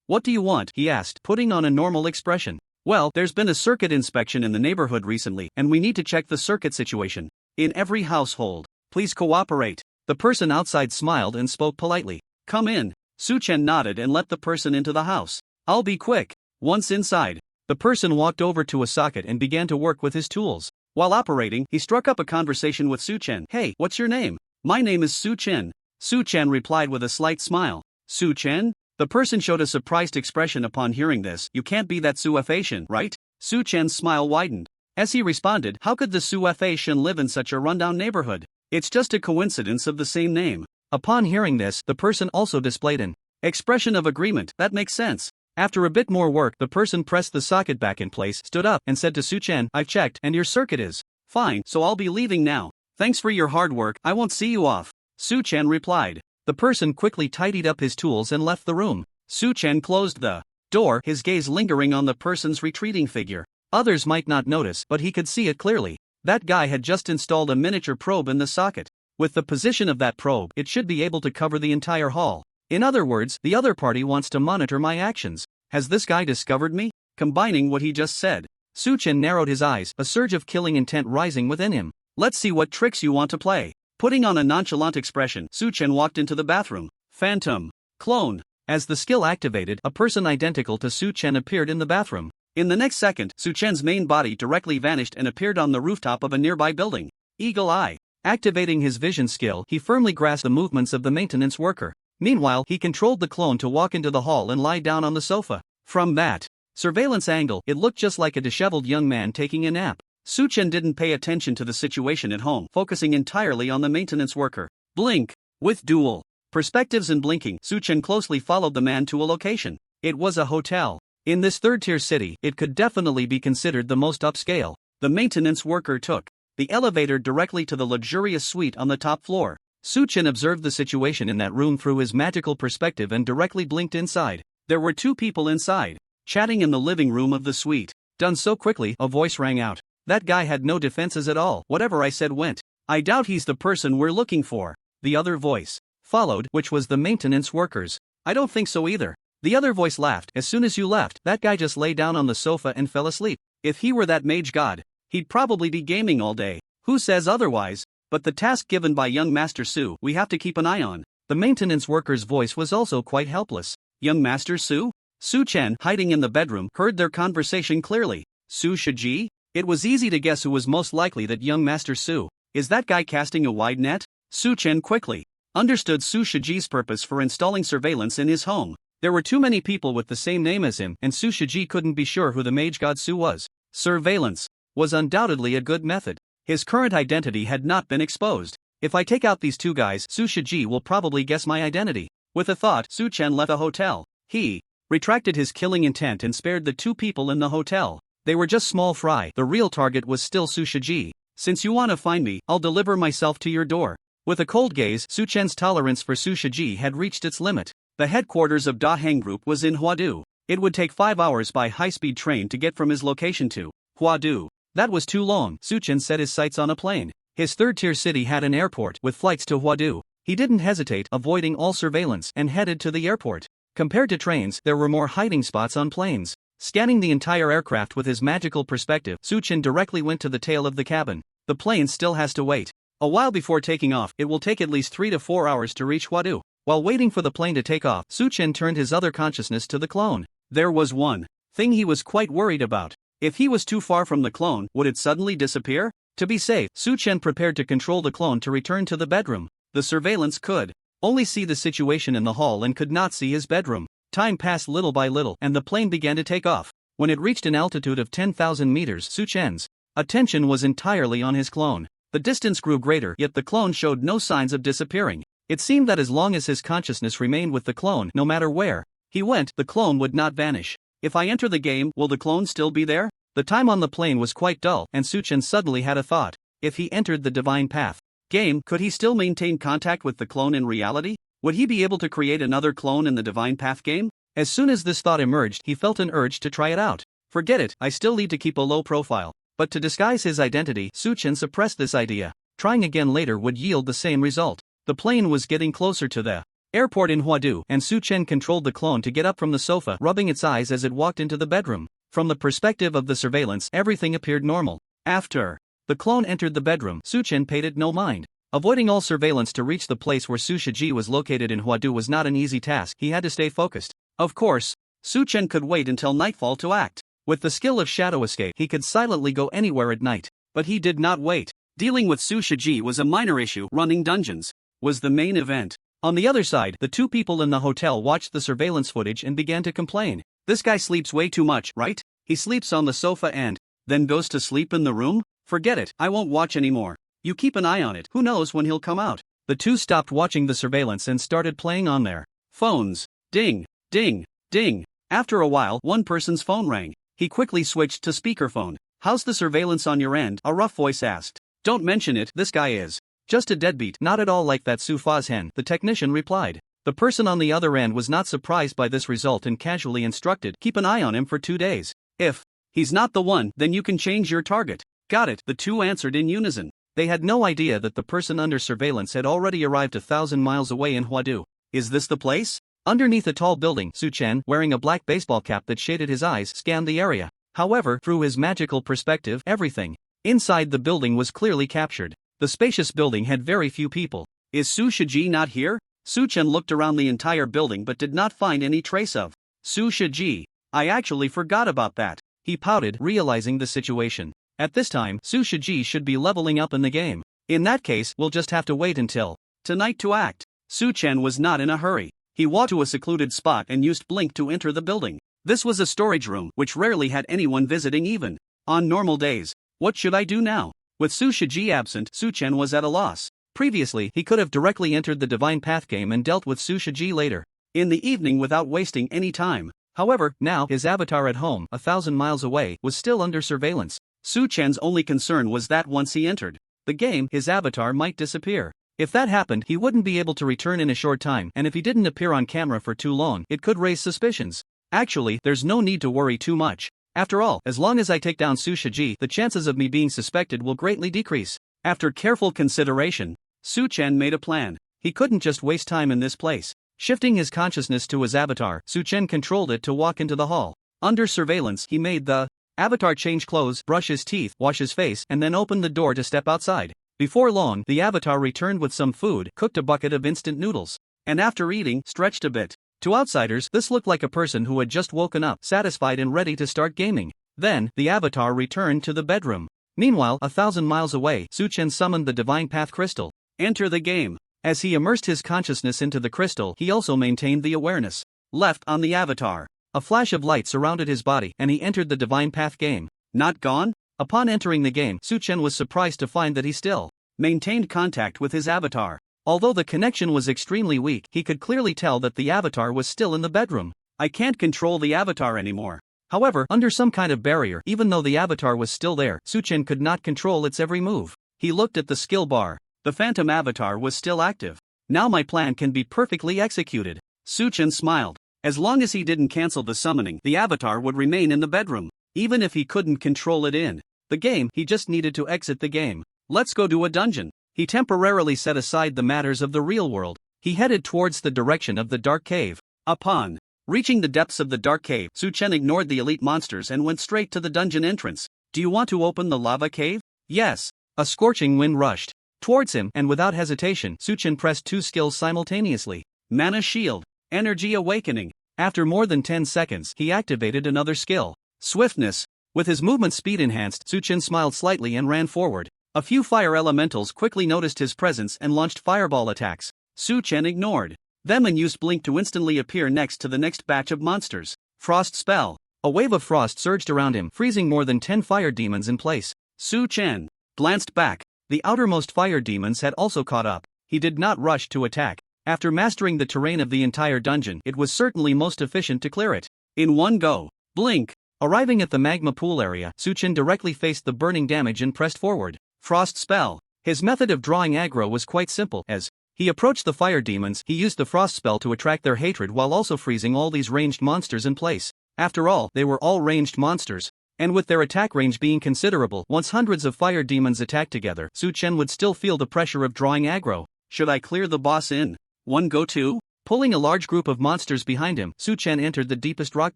What do you want? He asked, putting on a normal expression. Well, there's been a circuit inspection in the neighborhood recently, and we need to check the circuit situation. In every household. Please cooperate. The person outside smiled and spoke politely. Come in. Su-chen nodded and let the person into the house. I'll be quick. Once inside, the person walked over to a socket and began to work with his tools. While operating, he struck up a conversation with Su-chen. Hey, what's your name? My name is Su-chen. Su-chen replied with a slight smile. Su-chen? The person showed a surprised expression upon hearing this. You can't be that Su-F-Asian, right? Su-chen's smile widened. As he responded, how could the Su-F-Asian live in such a rundown neighborhood? It's just a coincidence of the same name. Upon hearing this, the person also displayed an expression of agreement. That makes sense. After a bit more work, the person pressed the socket back in place, stood up, and said to Su-chen, I've checked, and your circuit is fine, so I'll be leaving now. Thanks for your hard work, I won't see you off. Su-chen replied. The person quickly tidied up his tools and left the room. Su-chen closed the door, his gaze lingering on the person's retreating figure. Others might not notice, but he could see it clearly. That guy had just installed a miniature probe in the socket. With the position of that probe, it should be able to cover the entire hall. In other words, the other party wants to monitor my actions. Has this guy discovered me? Combining what he just said, Su-chen narrowed his eyes, a surge of killing intent rising within him. Let's see what tricks you want to play. Putting on a nonchalant expression, Su-chen walked into the bathroom. Phantom. Clone. As the skill activated, a person identical to Su-chen appeared in the bathroom. In the next second, Su-chen's main body directly vanished and appeared on the rooftop of a nearby building. Eagle Eye. Activating his vision skill, he firmly grasped the movements of the maintenance worker. Meanwhile, he controlled the clone to walk into the hall and lie down on the sofa. From that surveillance angle, it looked just like a disheveled young man taking a nap. Su-chen didn't pay attention to the situation at home, focusing entirely on the maintenance worker. Blink. With dual perspectives and blinking, Su-chen closely followed the man to a location. It was a hotel. In this third-tier city, it could definitely be considered the most upscale. The maintenance worker took the elevator directly to the luxurious suite on the top floor. Su-chen observed the situation in that room through his magical perspective and directly blinked inside. There were two people inside, chatting in the living room of the suite. Done so quickly, a voice rang out. That guy had no defenses at all. Whatever I said went. I doubt he's the person we're looking for. The other voice followed, which was the maintenance workers. I don't think so either. The other voice laughed. As soon as you left, that guy just lay down on the sofa and fell asleep. If he were that mage god, he'd probably be gaming all day. Who says otherwise? But the task given by young Master Su, we have to keep an eye on. The maintenance worker's voice was also quite helpless. Young Master Su? Su-chen, hiding in the bedroom, heard their conversation clearly. Su Shiji? It was easy to guess who was most likely that young Master Su. Is that guy casting a wide net? Su-chen quickly understood Su Shiji's purpose for installing surveillance in his home. There were too many people with the same name as him, and Su Shiji couldn't be sure who the mage god Su was. Surveillance was undoubtedly a good method. His current identity had not been exposed. If I take out these two guys, Su Shiji will probably guess my identity. With a thought, Su-chen left the hotel. He retracted his killing intent and spared the two people in the hotel. They were just small fry. The real target was still Su Shiji. Since you want to find me, I'll deliver myself to your door. With a cold gaze, Su-chen's tolerance for Su Shiji had reached its limit. The headquarters of Da Heng Group was in Huadu. It would take 5 hours by high-speed train to get from his location to Huadu. That was too long. Su-chen set his sights on a plane. His third-tier city had an airport with flights to Huadu. He didn't hesitate, avoiding all surveillance, and headed to the airport. Compared to trains, there were more hiding spots on planes. Scanning the entire aircraft with his magical perspective, Su-chen directly went to the tail of the cabin. The plane still has to wait a while before taking off. It will take at least 3 to 4 hours to reach Huadu. While waiting for the plane to take off, Su-chen turned his other consciousness to the clone. There was one thing he was quite worried about. If he was too far from the clone, would it suddenly disappear? To be safe, Su-chen prepared to control the clone to return to the bedroom. The surveillance could only see the situation in the hall and could not see his bedroom. Time passed little by little, and the plane began to take off. When it reached an altitude of 10,000 meters, Su-chen's attention was entirely on his clone. The distance grew greater, yet the clone showed no signs of disappearing. It seemed that as long as his consciousness remained with the clone, no matter where he went, the clone would not vanish. If I enter the game, will the clone still be there? The time on the plane was quite dull, and Su-chen suddenly had a thought. If he entered the Divine Path game, could he still maintain contact with the clone in reality? Would he be able to create another clone in the Divine Path game? As soon as this thought emerged, he felt an urge to try it out. Forget it, I still need to keep a low profile. But to disguise his identity, Su-chen suppressed this idea. Trying again later would yield the same result. The plane was getting closer to the airport in Huadu, and Su-chen controlled the clone to get up from the sofa, rubbing its eyes as it walked into the bedroom. From the perspective of the surveillance, everything appeared normal. After the clone entered the bedroom, Su-chen paid it no mind. Avoiding all surveillance to reach the place where Su Shiji was located in Huadu was not an easy task. He had to stay focused. Of course, Su-chen could wait until nightfall to act. With the skill of shadow escape, he could silently go anywhere at night. But he did not wait. Dealing with Su Shiji was a minor issue. Running dungeons was the main event. On the other side, the two people in the hotel watched the surveillance footage and began to complain. This guy sleeps way too much, right? He sleeps on the sofa and then goes to sleep in the room? Forget it, I won't watch anymore. You keep an eye on it, who knows when he'll come out. The two stopped watching the surveillance and started playing on their phones. Ding, ding, ding. After a while, one person's phone rang. He quickly switched to speakerphone. How's the surveillance on your end? A rough voice asked. Don't mention it, this guy is just a deadbeat, not at all like that Su Fa's hen, the technician replied. The person on the other end was not surprised by this result and casually instructed, keep an eye on him for 2 days. If he's not the one, then you can change your target. Got it, the two answered in unison. They had no idea that the person under surveillance had already arrived 1,000 miles away in Huadu. Is this the place? Underneath a tall building, Su-chen, wearing a black baseball cap that shaded his eyes, scanned the area. However, through his magical perspective, everything inside the building was clearly captured. The spacious building had very few people. Is Su Shiji not here? Su-chen looked around the entire building but did not find any trace of Su Shiji. I actually forgot about that. He pouted, realizing the situation. At this time, Su Shiji should be leveling up in the game. In that case, we'll just have to wait until tonight to act. Su-chen was not in a hurry. He walked to a secluded spot and used Blink to enter the building. This was a storage room, which rarely had anyone visiting even on normal days. What should I do now? With Su Shiji absent, Su-chen was at a loss. Previously, he could have directly entered the Divine Path game and dealt with Su Shiji later in the evening without wasting any time. However, now, his avatar at home, 1,000 miles away, was still under surveillance. Su-chen's only concern was that once he entered the game, his avatar might disappear. If that happened, he wouldn't be able to return in a short time, and if he didn't appear on camera for too long, it could raise suspicions. Actually, there's no need to worry too much. After all, as long as I take down Su Shiji, the chances of me being suspected will greatly decrease. After careful consideration, Su-chen made a plan. He couldn't just waste time in this place. Shifting his consciousness to his avatar, Su-chen controlled it to walk into the hall. Under surveillance, he made the avatar change clothes, brush his teeth, wash his face, and then opened the door to step outside. Before long, the avatar returned with some food, cooked a bucket of instant noodles, and after eating, stretched a bit. To outsiders, this looked like a person who had just woken up, satisfied and ready to start gaming. Then, the avatar returned to the bedroom. Meanwhile, 1,000 miles away, Su-chen summoned the Divine Path Crystal. Enter the game. As he immersed his consciousness into the crystal, he also maintained the awareness left on the avatar. A flash of light surrounded his body, and he entered the Divine Path game. Not gone? Upon entering the game, Su-chen was surprised to find that he still maintained contact with his avatar. Although the connection was extremely weak, he could clearly tell that the avatar was still in the bedroom. I can't control the avatar anymore. However, under some kind of barrier, even though the avatar was still there, Su-chen could not control its every move. He looked at the skill bar. The phantom avatar was still active. Now my plan can be perfectly executed. Su-chen smiled. As long as he didn't cancel the summoning, the avatar would remain in the bedroom. Even if he couldn't control it in the game, he just needed to exit the game. Let's go to a dungeon. He temporarily set aside the matters of the real world. He headed towards the direction of the dark cave. Upon reaching the depths of the dark cave, Su-chen ignored the elite monsters and went straight to the dungeon entrance. Do you want to open the lava cave? Yes. A scorching wind rushed towards him, and without hesitation, Su-chen pressed 2 skills simultaneously. Mana Shield. Energy Awakening. After more than 10 seconds, he activated another skill. Swiftness. With his movement speed enhanced, Su-chen smiled slightly and ran forward. A few fire elementals quickly noticed his presence and launched fireball attacks. Su-chen ignored them and used Blink to instantly appear next to the next batch of monsters. Frost Spell. A wave of frost surged around him, freezing more than 10 fire demons in place. Su-chen glanced back. The outermost fire demons had also caught up. He did not rush to attack. After mastering the terrain of the entire dungeon, it was certainly most efficient to clear it in one go. Blink. Arriving at the magma pool area, Su-chen directly faced the burning damage and pressed forward. Frost Spell. His method of drawing aggro was quite simple. As he approached the fire demons, he used the frost spell to attract their hatred while also freezing all these ranged monsters in place. After all, they were all ranged monsters. And with their attack range being considerable, once hundreds of fire demons attacked together, Su Chen would still feel the pressure of drawing aggro. Should I clear the boss in one go to? Pulling a large group of monsters behind him, Su Chen entered the deepest rock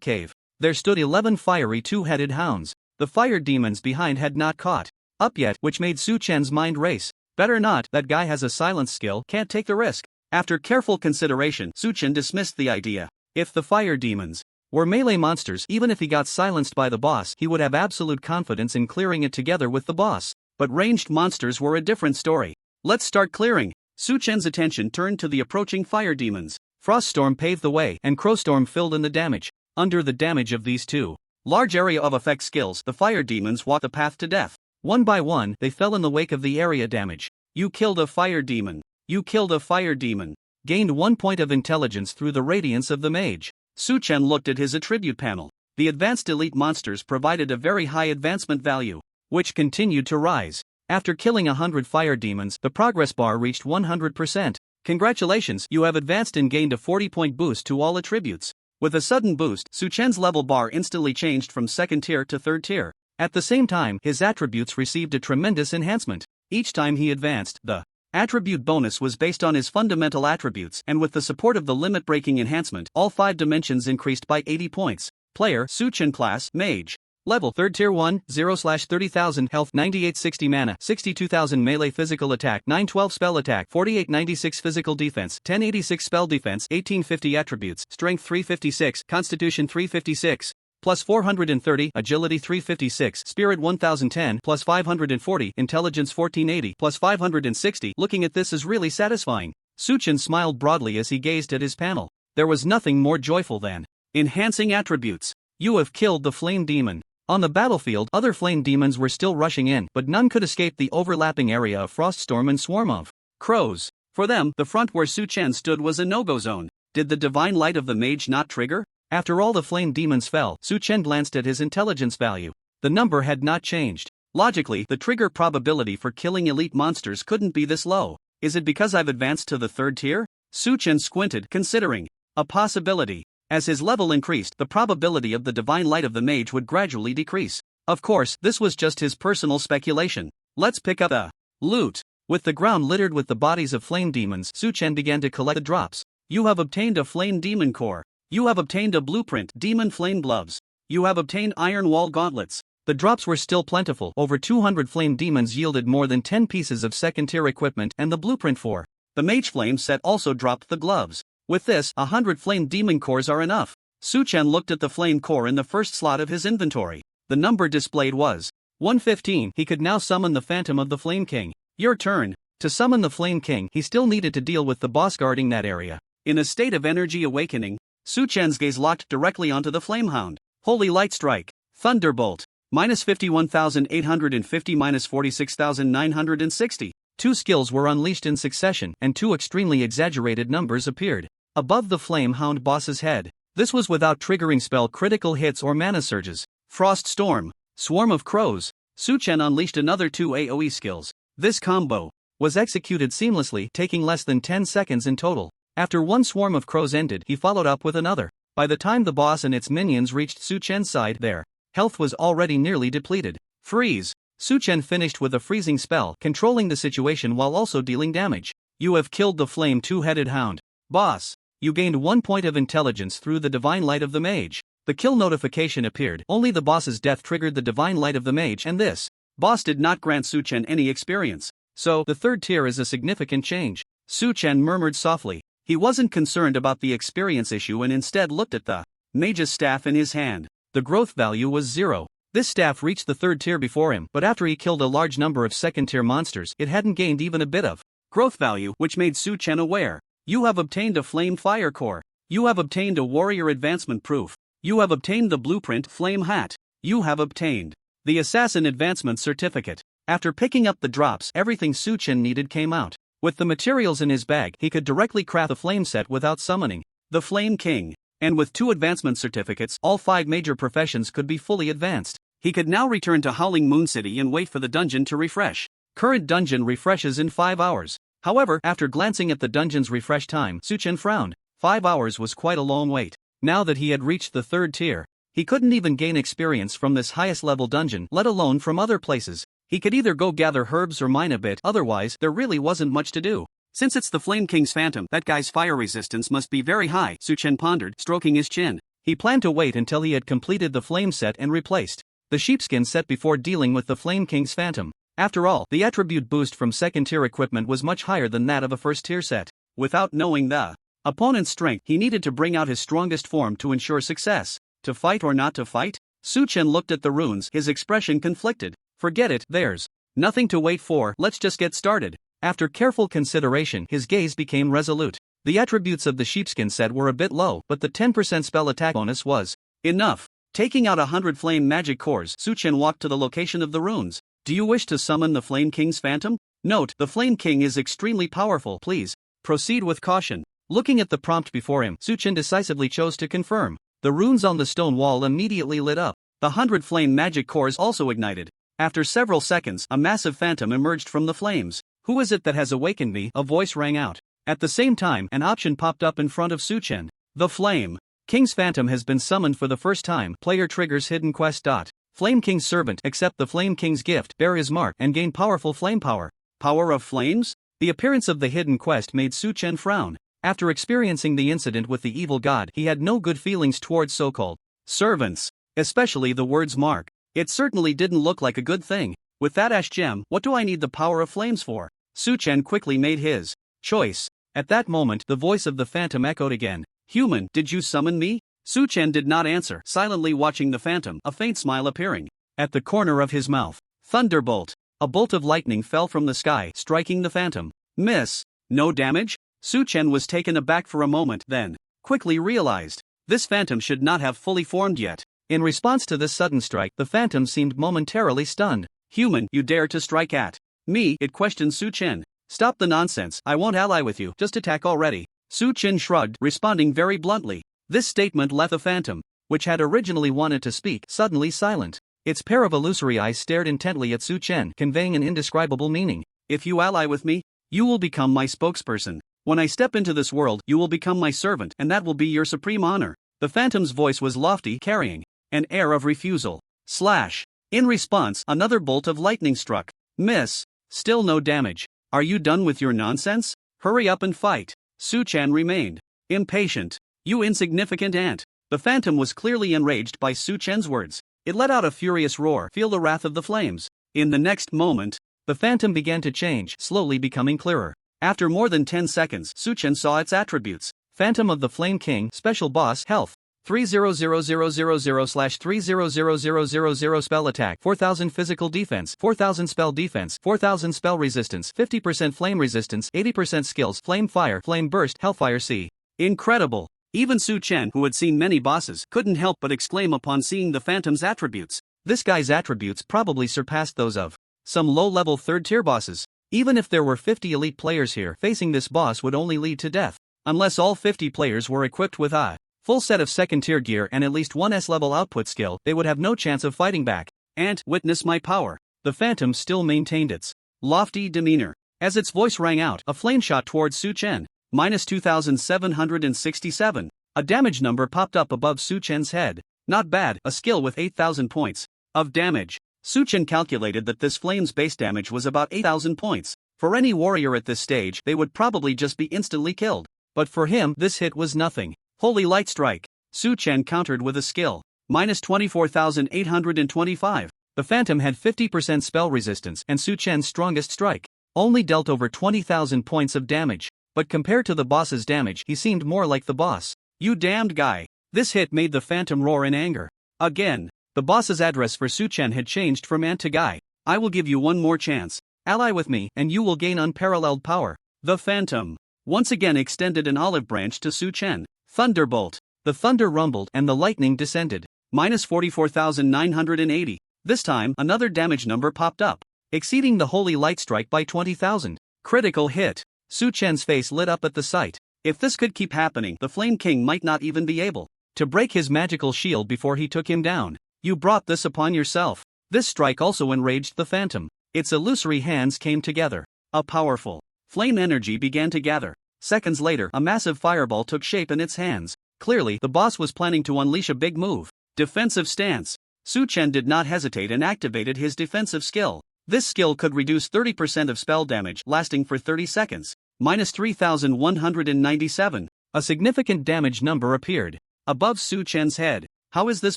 cave. There stood 11 fiery two-headed hounds. The fire demons behind had not caught up yet, which made Su Chen's mind race. Better not, that guy has a silence skill, can't take the risk. After careful consideration, Su Chen dismissed the idea. If the fire demons were melee monsters, even if he got silenced by the boss, he would have absolute confidence in clearing it together with the boss. But ranged monsters were a different story. Let's start clearing. Su Chen's attention turned to the approaching fire demons. Froststorm paved the way, and Crowstorm filled in the damage. Under the damage of these two large area of effect skills, the fire demons walked the path to death. One by one, they fell in the wake of the area damage. You killed a fire demon. You killed a fire demon. Gained 1 point of intelligence through the radiance of the mage. Su Chen looked at his attribute panel. The advanced elite monsters provided a very high advancement value, which continued to rise. After killing 100 fire demons, the progress bar reached 100%. Congratulations, you have advanced and gained a 40-point boost to all attributes. With a sudden boost, Su Chen's level bar instantly changed from second tier to third tier. At the same time, his attributes received a tremendous enhancement. Each time he advanced, the attribute bonus was based on his fundamental attributes, and with the support of the limit-breaking enhancement, all 5 dimensions increased by 80 points. Player, Su Chen class, Mage. Level 3rd Tier 1, 0/30,000 health, 9860 mana, 62,000 melee physical attack, 912 spell attack, 4896 physical defense, 1086 spell defense, 1850 attributes, strength 356, constitution 356, plus 430, agility 356, spirit 1010, plus 540, intelligence 1480, plus 560. Looking at this is really satisfying. Su Chen smiled broadly as he gazed at his panel. There was nothing more joyful than enhancing attributes. You have killed the flame demon. On the battlefield, other flame demons were still rushing in, but none could escape the overlapping area of Froststorm and swarm of crows. For them, the front where Su Chen stood was a no-go zone. Did the divine light of the mage not trigger? After all the flame demons fell, Su Chen glanced at his intelligence value. The number had not changed. Logically, the trigger probability for killing elite monsters couldn't be this low. Is it because I've advanced to the 3rd tier? Su Chen squinted, considering a possibility. As his level increased, the probability of the divine light of the mage would gradually decrease. Of course, this was just his personal speculation. Let's pick up the loot. With the ground littered with the bodies of flame demons, Su Chen began to collect the drops. You have obtained a flame demon core. You have obtained a blueprint, demon flame gloves. You have obtained iron wall gauntlets. The drops were still plentiful. Over 200 flame demons yielded more than 10 pieces of second-tier equipment and the blueprint for the mage flame set also dropped the gloves. With this, 100 flame demon cores are enough. Su Chen looked at the flame core in the first slot of his inventory. The number displayed was 115. He could now summon the phantom of the Flame King. Your turn. To summon the Flame King, he still needed to deal with the boss guarding that area. In a state of energy awakening, Su Chen's gaze locked directly onto the Flamehound. Holy Light Strike. Thunderbolt. Minus 51,850 minus 46,960. 2 skills were unleashed in succession, and 2 extremely exaggerated numbers appeared above the Flamehound boss's head. This was without triggering spell critical hits or mana surges. Frost Storm. Swarm of Crows. Su Chen unleashed another 2 AoE skills. This combo was executed seamlessly, taking less than 10 seconds in total. After one swarm of crows ended, he followed up with another. By the time the boss and its minions reached Su Chen's side, their health was already nearly depleted. Freeze. Su Chen finished with a freezing spell, controlling the situation while also dealing damage. You have killed the flame two-headed hound. Boss. You gained 1 point of intelligence through the divine light of the mage. The kill notification appeared. Only the boss's death triggered the divine light of the mage, and this boss did not grant Su Chen any experience. So, the 3rd tier is a significant change. Su Chen murmured softly. He wasn't concerned about the experience issue and instead looked at the mage's staff in his hand. The growth value was 0. This staff reached the 3rd tier before him, but after he killed a large number of second-tier monsters, it hadn't gained even a bit of growth value, which made Su Chen aware. You have obtained a Flame Fire Core. You have obtained a Warrior Advancement Proof. You have obtained the Blueprint Flame Hat. You have obtained the Assassin Advancement Certificate. After picking up the drops, everything Su Chen needed came out. With the materials in his bag, he could directly craft a flame set without summoning the Flame King. And with 2 advancement certificates, all 5 major professions could be fully advanced. He could now return to Howling Moon City and wait for the dungeon to refresh. Current dungeon refreshes in 5 hours. However, after glancing at the dungeon's refresh time, Su Chen frowned. 5 hours was quite a long wait. Now that he had reached the 3rd tier, He couldn't even gain experience from this highest level dungeon, let alone from other places. He could either go gather herbs or mine a bit, otherwise there really wasn't much to do. Since it's the Flame King's phantom, that guy's fire resistance must be very high, Suchen pondered, stroking his chin. He planned to wait until he had completed the flame set and replaced the sheepskin set before dealing with the Flame King's phantom. After all, the attribute boost from second-tier equipment was much higher than that of a first-tier set. Without knowing the opponent's strength, he needed to bring out his strongest form to ensure success. To fight or not to fight? Suchen looked at the runes, his expression conflicted. Forget it, there's nothing to wait for, let's just get started. After careful consideration, his gaze became resolute. The attributes of the sheepskin set were a bit low, but the 10% spell attack bonus was enough. Taking out 100 flame magic cores, Suchen walked to the location of the runes. Do you wish to summon the Flame King's phantom? Note, the Flame King is extremely powerful, please proceed with caution. Looking at the prompt before him, Suchen decisively chose to confirm. The runes on the stone wall immediately lit up. The 100 flame magic cores also ignited. After several seconds, a massive phantom emerged from the flames. Who is it that has awakened me? A voice rang out. At the same time, an option popped up in front of Suchen. The Flame King's phantom has been summoned for the first time. Player triggers hidden quest. Flame King's servant, accept the Flame King's gift, bear his mark, and gain powerful flame power. Power of flames? The appearance of the hidden quest made Suchen frown. After experiencing the incident with the evil god, he had no good feelings towards so-called servants, especially the words mark. It certainly didn't look like a good thing. With that ash gem, what do I need the power of flames for? Suchen quickly made his choice. At that moment, the voice of the phantom echoed again. Human, did you summon me? Suchen did not answer, silently watching the phantom, a faint smile appearing at the corner of his mouth. Thunderbolt. A bolt of lightning fell from the sky, striking the phantom. Miss. No damage? Suchen was taken aback for a moment, then quickly realized this phantom should not have fully formed yet. In response to this sudden strike, the phantom seemed momentarily stunned. Human, you dare to strike at me? It questioned Suchen. Stop the nonsense, I won't ally with you, just attack already. Suchen shrugged, responding very bluntly. This statement left the phantom, which had originally wanted to speak, suddenly silent. Its pair of illusory eyes stared intently at Suchen, conveying an indescribable meaning. If you ally with me, you will become my spokesperson. When I step into this world, you will become my servant, and that will be your supreme honor. The phantom's voice was lofty, carrying an air of refusal. Slash. In response, another bolt of lightning struck. Miss. Still no damage. Are you done with your nonsense? Hurry up and fight. Suchen remained impatient. You insignificant ant. The phantom was clearly enraged by Suchen's words. It let out a furious roar. Feel the wrath of the flames. In the next moment, the phantom began to change, slowly becoming clearer. After more than 10 seconds, Suchen saw its attributes. Phantom of the Flame King, Special Boss, Health. 300,000/300,000 spell attack, 4,000 physical defense, 4,000 spell defense, 4,000 spell resistance, 50% flame resistance, 80% skills, flame fire, flame burst, hellfire C. Incredible! Even Suchen, who had seen many bosses, couldn't help but exclaim upon seeing the phantom's attributes. This guy's attributes probably surpassed those of some low-level third-tier bosses. Even if there were 50 elite players here, facing this boss would only lead to death. Unless all 50 players were equipped with a full set of second-tier gear and at least one S-level output skill, they would have no chance of fighting back. And, witness my power. The phantom still maintained its lofty demeanor. As its voice rang out, a flame shot towards Suchen. -2,767. A damage number popped up above Suchen's head. Not bad, a skill with 8,000 points of damage. Suchen calculated that this flame's base damage was about 8,000 points. For any warrior at this stage, they would probably just be instantly killed. But for him, this hit was nothing. Holy Light Strike. Suchen countered with a skill. -24,825. The phantom had 50% spell resistance, and Suchen's strongest strike only dealt over 20,000 points of damage. But compared to the boss's damage, he seemed more like the boss. You damned guy. This hit made the phantom roar in anger. Again. The boss's address for Suchen had changed from ant to guy. I will give you one more chance. Ally with me, and you will gain unparalleled power. The phantom once again extended an olive branch to Suchen. Thunderbolt. The thunder rumbled and the lightning descended. -44,980. This time, another damage number popped up, exceeding the Holy Light Strike by 20,000. Critical hit. Suchen's face lit up at the sight. If this could keep happening, the Flame King might not even be able to break his magical shield before he took him down. You brought this upon yourself. This strike also enraged the phantom. Its illusory hands came together. A powerful flame energy began to gather. Seconds later, a massive fireball took shape in its hands. Clearly, the boss was planning to unleash a big move. Defensive stance. Su Chen did not hesitate and activated his defensive skill. This skill could reduce 30% of spell damage lasting for 30 seconds. Minus 3,197. A significant damage number appeared above Su Chen's head. How is this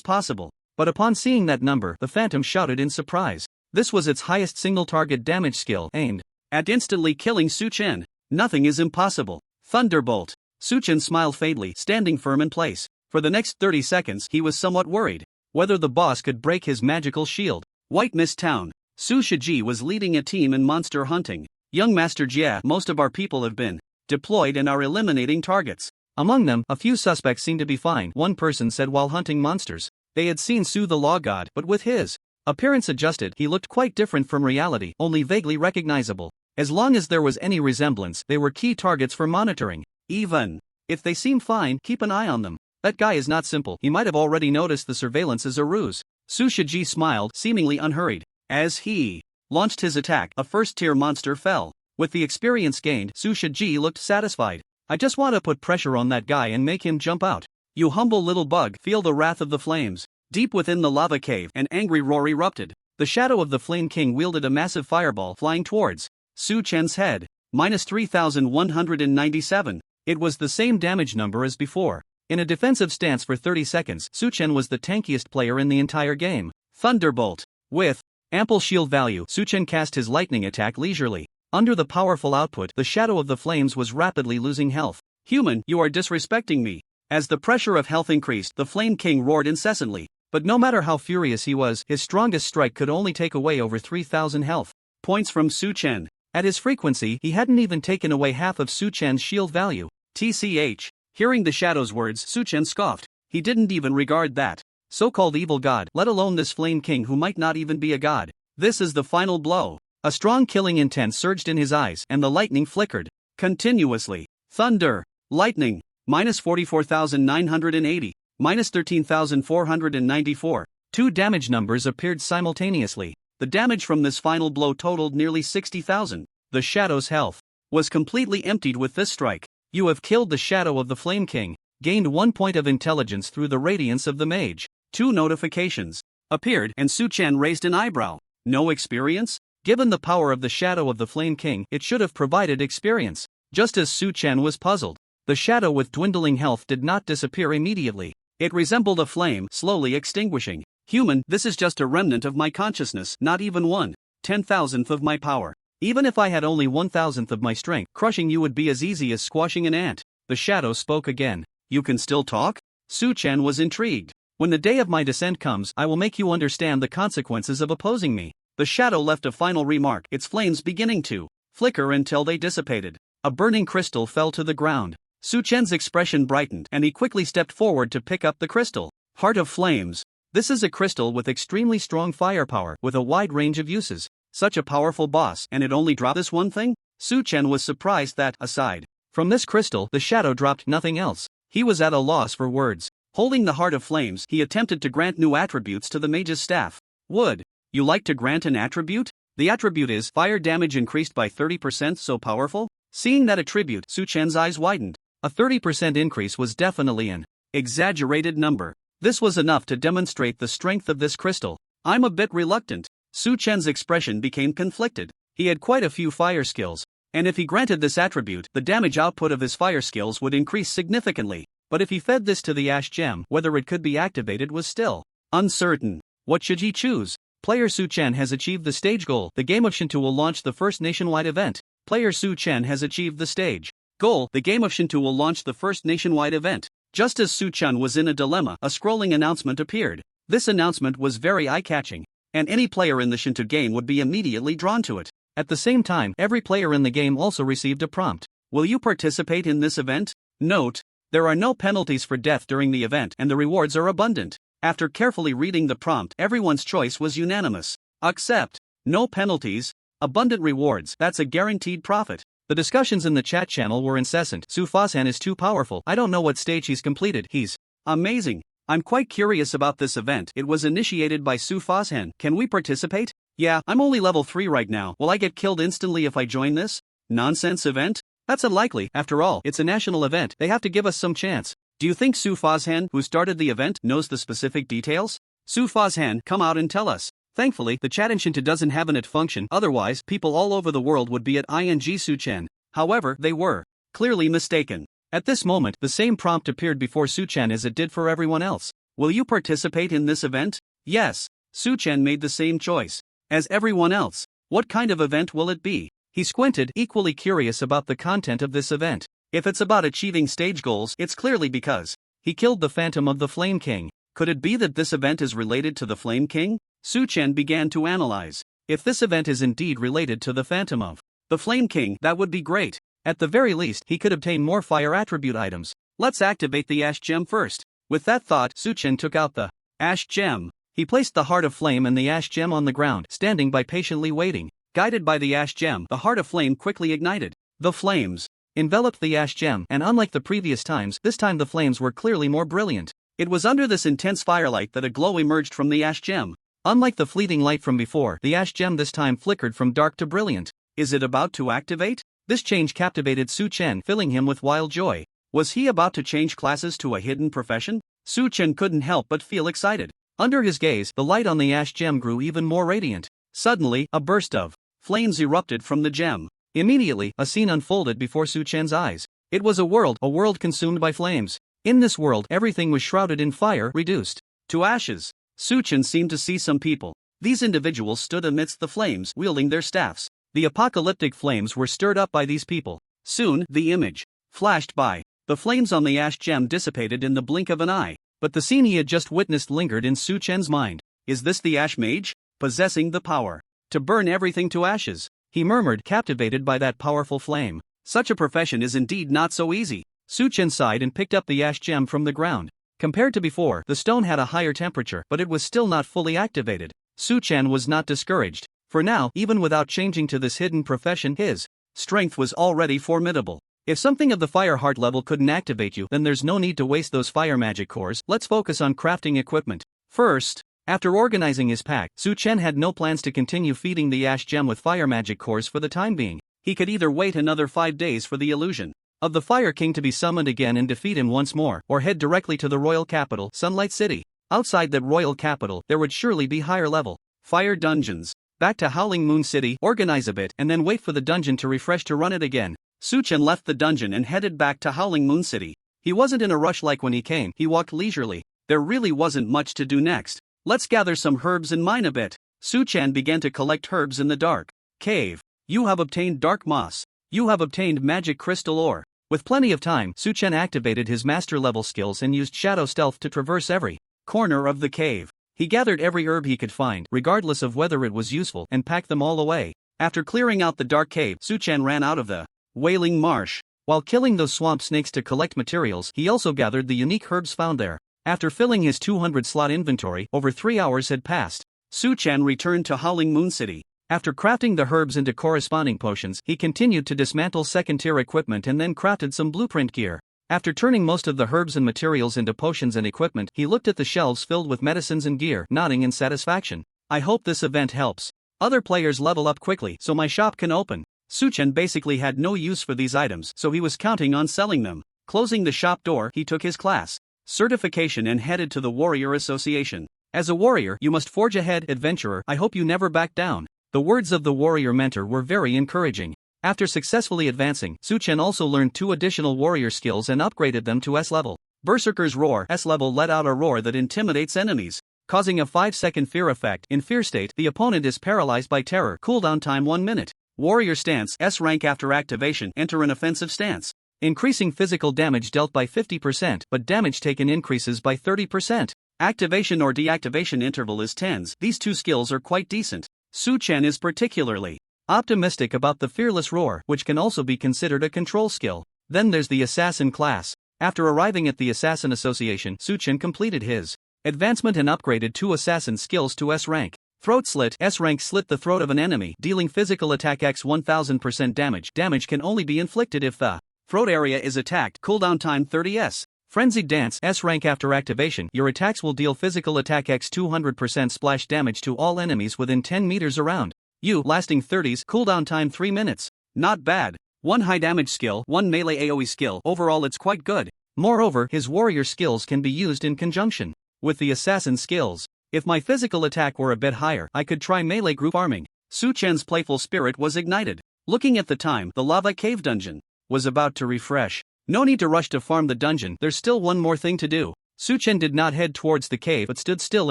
possible? But upon seeing that number, the phantom shouted in surprise. This was its highest single target damage skill aimed at instantly killing Su Chen. Nothing is impossible. Thunderbolt. Su Chen smiled faintly, standing firm in place. For the next 30 seconds he was somewhat worried whether the boss could break his magical shield. White Mist Town. Su Shiji was leading a team in monster hunting. Young Master Jia, most of our people have been deployed and are eliminating targets. Among them, a few suspects seem to be fine, one person said while hunting monsters. They had seen Su the Law God, but with his appearance adjusted, he looked quite different from reality, only vaguely recognizable. As long as there was any resemblance, they were key targets for monitoring. Even if they seem fine, keep an eye on them. That guy is not simple, he might have already noticed the surveillance is a ruse. Su Shiji smiled, seemingly unhurried. As he launched his attack, a first-tier monster fell. With the experience gained, Su Shiji looked satisfied. I just want to put pressure on that guy and make him jump out. You humble little bug, feel the wrath of the flames. Deep within the lava cave, an angry roar erupted. The shadow of the Flame King wielded a massive fireball flying towards Su Chen's head. Minus 3,197. It was the same damage number as before. In a defensive stance for 30 seconds, Su Chen was the tankiest player in the entire game. Thunderbolt. With ample shield value, Su Chen cast his lightning attack leisurely. Under the powerful output, the shadow of the flames was rapidly losing health. Human, you are disrespecting me. As the pressure of health increased, the Flame King roared incessantly. But no matter how furious he was, his strongest strike could only take away over 3,000 health points from Su Chen. At his frequency, he hadn't even taken away half of Su Chen's shield value. TCH. Hearing the shadow's words, Su Chen scoffed. He didn't even regard that so-called evil god, let alone this Flame King who might not even be a god. This is the final blow. A strong killing intent surged in his eyes, and the lightning flickered continuously. Thunder. Lightning. Minus 44,980. Minus 13,494. Two damage numbers appeared simultaneously. The damage from this final blow totaled nearly 60,000. The shadow's health was completely emptied with this strike. You have killed the shadow of the Flame King. Gained 1 point of intelligence through the radiance of the mage. 2 notifications appeared, and Su Chen raised an eyebrow. No experience? Given the power of the shadow of the Flame King, it should have provided experience. Just as Su Chen was puzzled, the shadow with dwindling health did not disappear immediately. It resembled a flame slowly extinguishing. Human, this is just a remnant of my consciousness, not even 1/10,000th of my power. Even if I had only 1,000th of my strength, crushing you would be as easy as squashing an ant. The shadow spoke again. You can still talk? Su Chen was intrigued. When the day of my descent comes, I will make you understand the consequences of opposing me. The shadow left a final remark, its flames beginning to flicker until they dissipated. A burning crystal fell to the ground. Su Chen's expression brightened, and he quickly stepped forward to pick up the crystal. Heart of Flames. This is a crystal with extremely strong firepower, with a wide range of uses. Such a powerful boss, and it only dropped this one thing? Su Chen was surprised that, aside from this crystal, the shadow dropped nothing else. He was at a loss for words. Holding the Heart of Flames, he attempted to grant new attributes to the mage's staff. Would you like to grant an attribute? The attribute is fire damage increased by 30%. So powerful? Seeing that attribute, Su Chen's eyes widened. A 30% increase was definitely an exaggerated number. This was enough to demonstrate the strength of this crystal. I'm a bit reluctant. Su Chen's expression became conflicted. He had quite a few fire skills, and if he granted this attribute, the damage output of his fire skills would increase significantly. But if he fed this to the Ash Gem, whether it could be activated was still uncertain. What should he choose? Player Su Chen has achieved the stage goal. The game of Shinto will launch the first nationwide event. Player Su Chen has achieved the stage goal. The game of Shinto will launch the first nationwide event. Just as Su Chen was in a dilemma, a scrolling announcement appeared. This announcement was very eye-catching, and any player in the Shinto game would be immediately drawn to it. At the same time, every player in the game also received a prompt. Will you participate in this event? Note: there are no penalties for death during the event, and the rewards are abundant. After carefully reading the prompt, everyone's choice was unanimous. Accept. No penalties, abundant rewards, that's a guaranteed profit. The discussions in the chat channel were incessant. Su Fazhan is too powerful. I don't know what stage he's completed. He's amazing. I'm quite curious about this event. It was initiated by Su Fazhan. Can we participate? Yeah, I'm only level 3 right now. Will I get killed instantly if I join this nonsense event? That's unlikely. After all, it's a national event. They have to give us some chance. Do you think Su Fazhan, who started the event, knows the specific details? Su Fazhan, come out and tell us. Thankfully, the chat engine doesn't have an it function, otherwise, people all over the world would be at ing Suchen. However, they were clearly mistaken. At this moment, the same prompt appeared before Suchen as it did for everyone else. Will you participate in this event? Yes. Suchen made the same choice as everyone else. What kind of event will it be? He squinted, equally curious about the content of this event. If it's about achieving stage goals, it's clearly because he killed the Phantom of the Flame King. Could it be that this event is related to the Flame King? Suchen began to analyze. If this event is indeed related to the Phantom of the Flame King, that would be great. At the very least, he could obtain more fire attribute items. Let's activate the Ash Gem first. With that thought, Suchen took out the Ash Gem. He placed the Heart of Flame and the Ash Gem on the ground, standing by patiently waiting. Guided by the Ash Gem, the Heart of Flame quickly ignited. The flames enveloped the Ash Gem, and unlike the previous times, this time the flames were clearly more brilliant. It was under this intense firelight that a glow emerged from the Ash Gem. Unlike the fleeting light from before, the Ash Gem this time flickered from dark to brilliant. Is it about to activate? This change captivated Suchen, filling him with wild joy. Was he about to change classes to a hidden profession? Suchen couldn't help but feel excited. Under his gaze, the light on the Ash Gem grew even more radiant. Suddenly, a burst of flames erupted from the gem. Immediately, a scene unfolded before Suchen's eyes. It was a world consumed by flames. In this world, everything was shrouded in fire, reduced to ashes. Suchen seemed to see some people. These individuals stood amidst the flames, wielding their staffs. The apocalyptic flames were stirred up by these people. Soon, the image flashed by. The flames on the Ash Gem dissipated in the blink of an eye. But the scene he had just witnessed lingered in Suchen's mind. Is this the Ash Mage? Possessing the power to burn everything to ashes, he murmured, captivated by that powerful flame. Such a profession is indeed not so easy. Suchen sighed and picked up the Ash Gem from the ground. Compared to before, the stone had a higher temperature, but it was still not fully activated. Suchen was not discouraged. For now, even without changing to this hidden profession, his strength was already formidable. If something of the fire heart level couldn't activate you, then there's no need to waste those fire magic cores. Let's focus on crafting equipment. First, after organizing his pack, Suchen had no plans to continue feeding the Ash Gem with fire magic cores for the time being. He could either wait another 5 days for the illusion of the Fire King to be summoned again and defeat him once more, or head directly to the royal capital, Sunlight City. Outside that royal capital, there would surely be higher level fire dungeons. Back to Howling Moon City, organize a bit, and then wait for the dungeon to refresh to run it again. Suchen left the dungeon and headed back to Howling Moon City. He wasn't in a rush like when he came, he walked leisurely. There really wasn't much to do next. Let's gather some herbs and mine a bit. Suchen began to collect herbs in the dark cave. You have obtained dark moss. You have obtained magic crystal ore. With plenty of time, Suchen activated his master level skills and used shadow stealth to traverse every corner of the cave. He gathered every herb he could find, regardless of whether it was useful, and packed them all away. After clearing out the dark cave, Suchen ran out of the Wailing Marsh. While killing those swamp snakes to collect materials, he also gathered the unique herbs found there. After filling his 200-slot inventory, over 3 hours had passed. Suchen returned to Howling Moon City. After crafting the herbs into corresponding potions, he continued to dismantle second-tier equipment and then crafted some blueprint gear. After turning most of the herbs and materials into potions and equipment, he looked at the shelves filled with medicines and gear, nodding in satisfaction. I hope this event helps other players level up quickly so my shop can open. Suchen basically had no use for these items, so he was counting on selling them. Closing the shop door, he took his class certification and headed to the Warrior Association. As a warrior, you must forge ahead, adventurer. I hope you never back down. The words of the warrior mentor were very encouraging. After successfully advancing, Suchen also learned 2 additional warrior skills and upgraded them to S level. Berserker's Roar. S level let out a roar that intimidates enemies, causing a 5-second fear effect. In fear state, the opponent is paralyzed by terror. Cooldown time 1 minute. Warrior Stance. S rank. After activation, enter an offensive stance, increasing physical damage dealt by 50%, but damage taken increases by 30%. Activation or deactivation interval is 10s. These 2 skills are quite decent. Suchen is particularly optimistic about the Fearless Roar, which can also be considered a control skill. Then there's the Assassin class. After arriving at the Assassin Association, Suchen completed his advancement and upgraded 2 assassin skills to S rank. Throat Slit. S rank. Slit the throat of an enemy, dealing physical attack x 1000% damage. Damage can only be inflicted if the throat area is attacked. Cooldown time 30s. Frenzied Dance. S rank. After activation, your attacks will deal physical attack x 200% splash damage to all enemies within 10 meters around you, lasting 30s. Cooldown time 3 minutes. Not bad. 1 high damage skill, 1 melee AoE skill. Overall it's quite good. Moreover, his warrior skills can be used in conjunction with the assassin skills. If my physical attack were a bit higher, I could try melee group farming. Su Chen's playful spirit was ignited. Looking at the time, the lava cave dungeon was about to refresh. No need to rush to farm the dungeon, there's still one more thing to do. Su Chen did not head towards the cave but stood still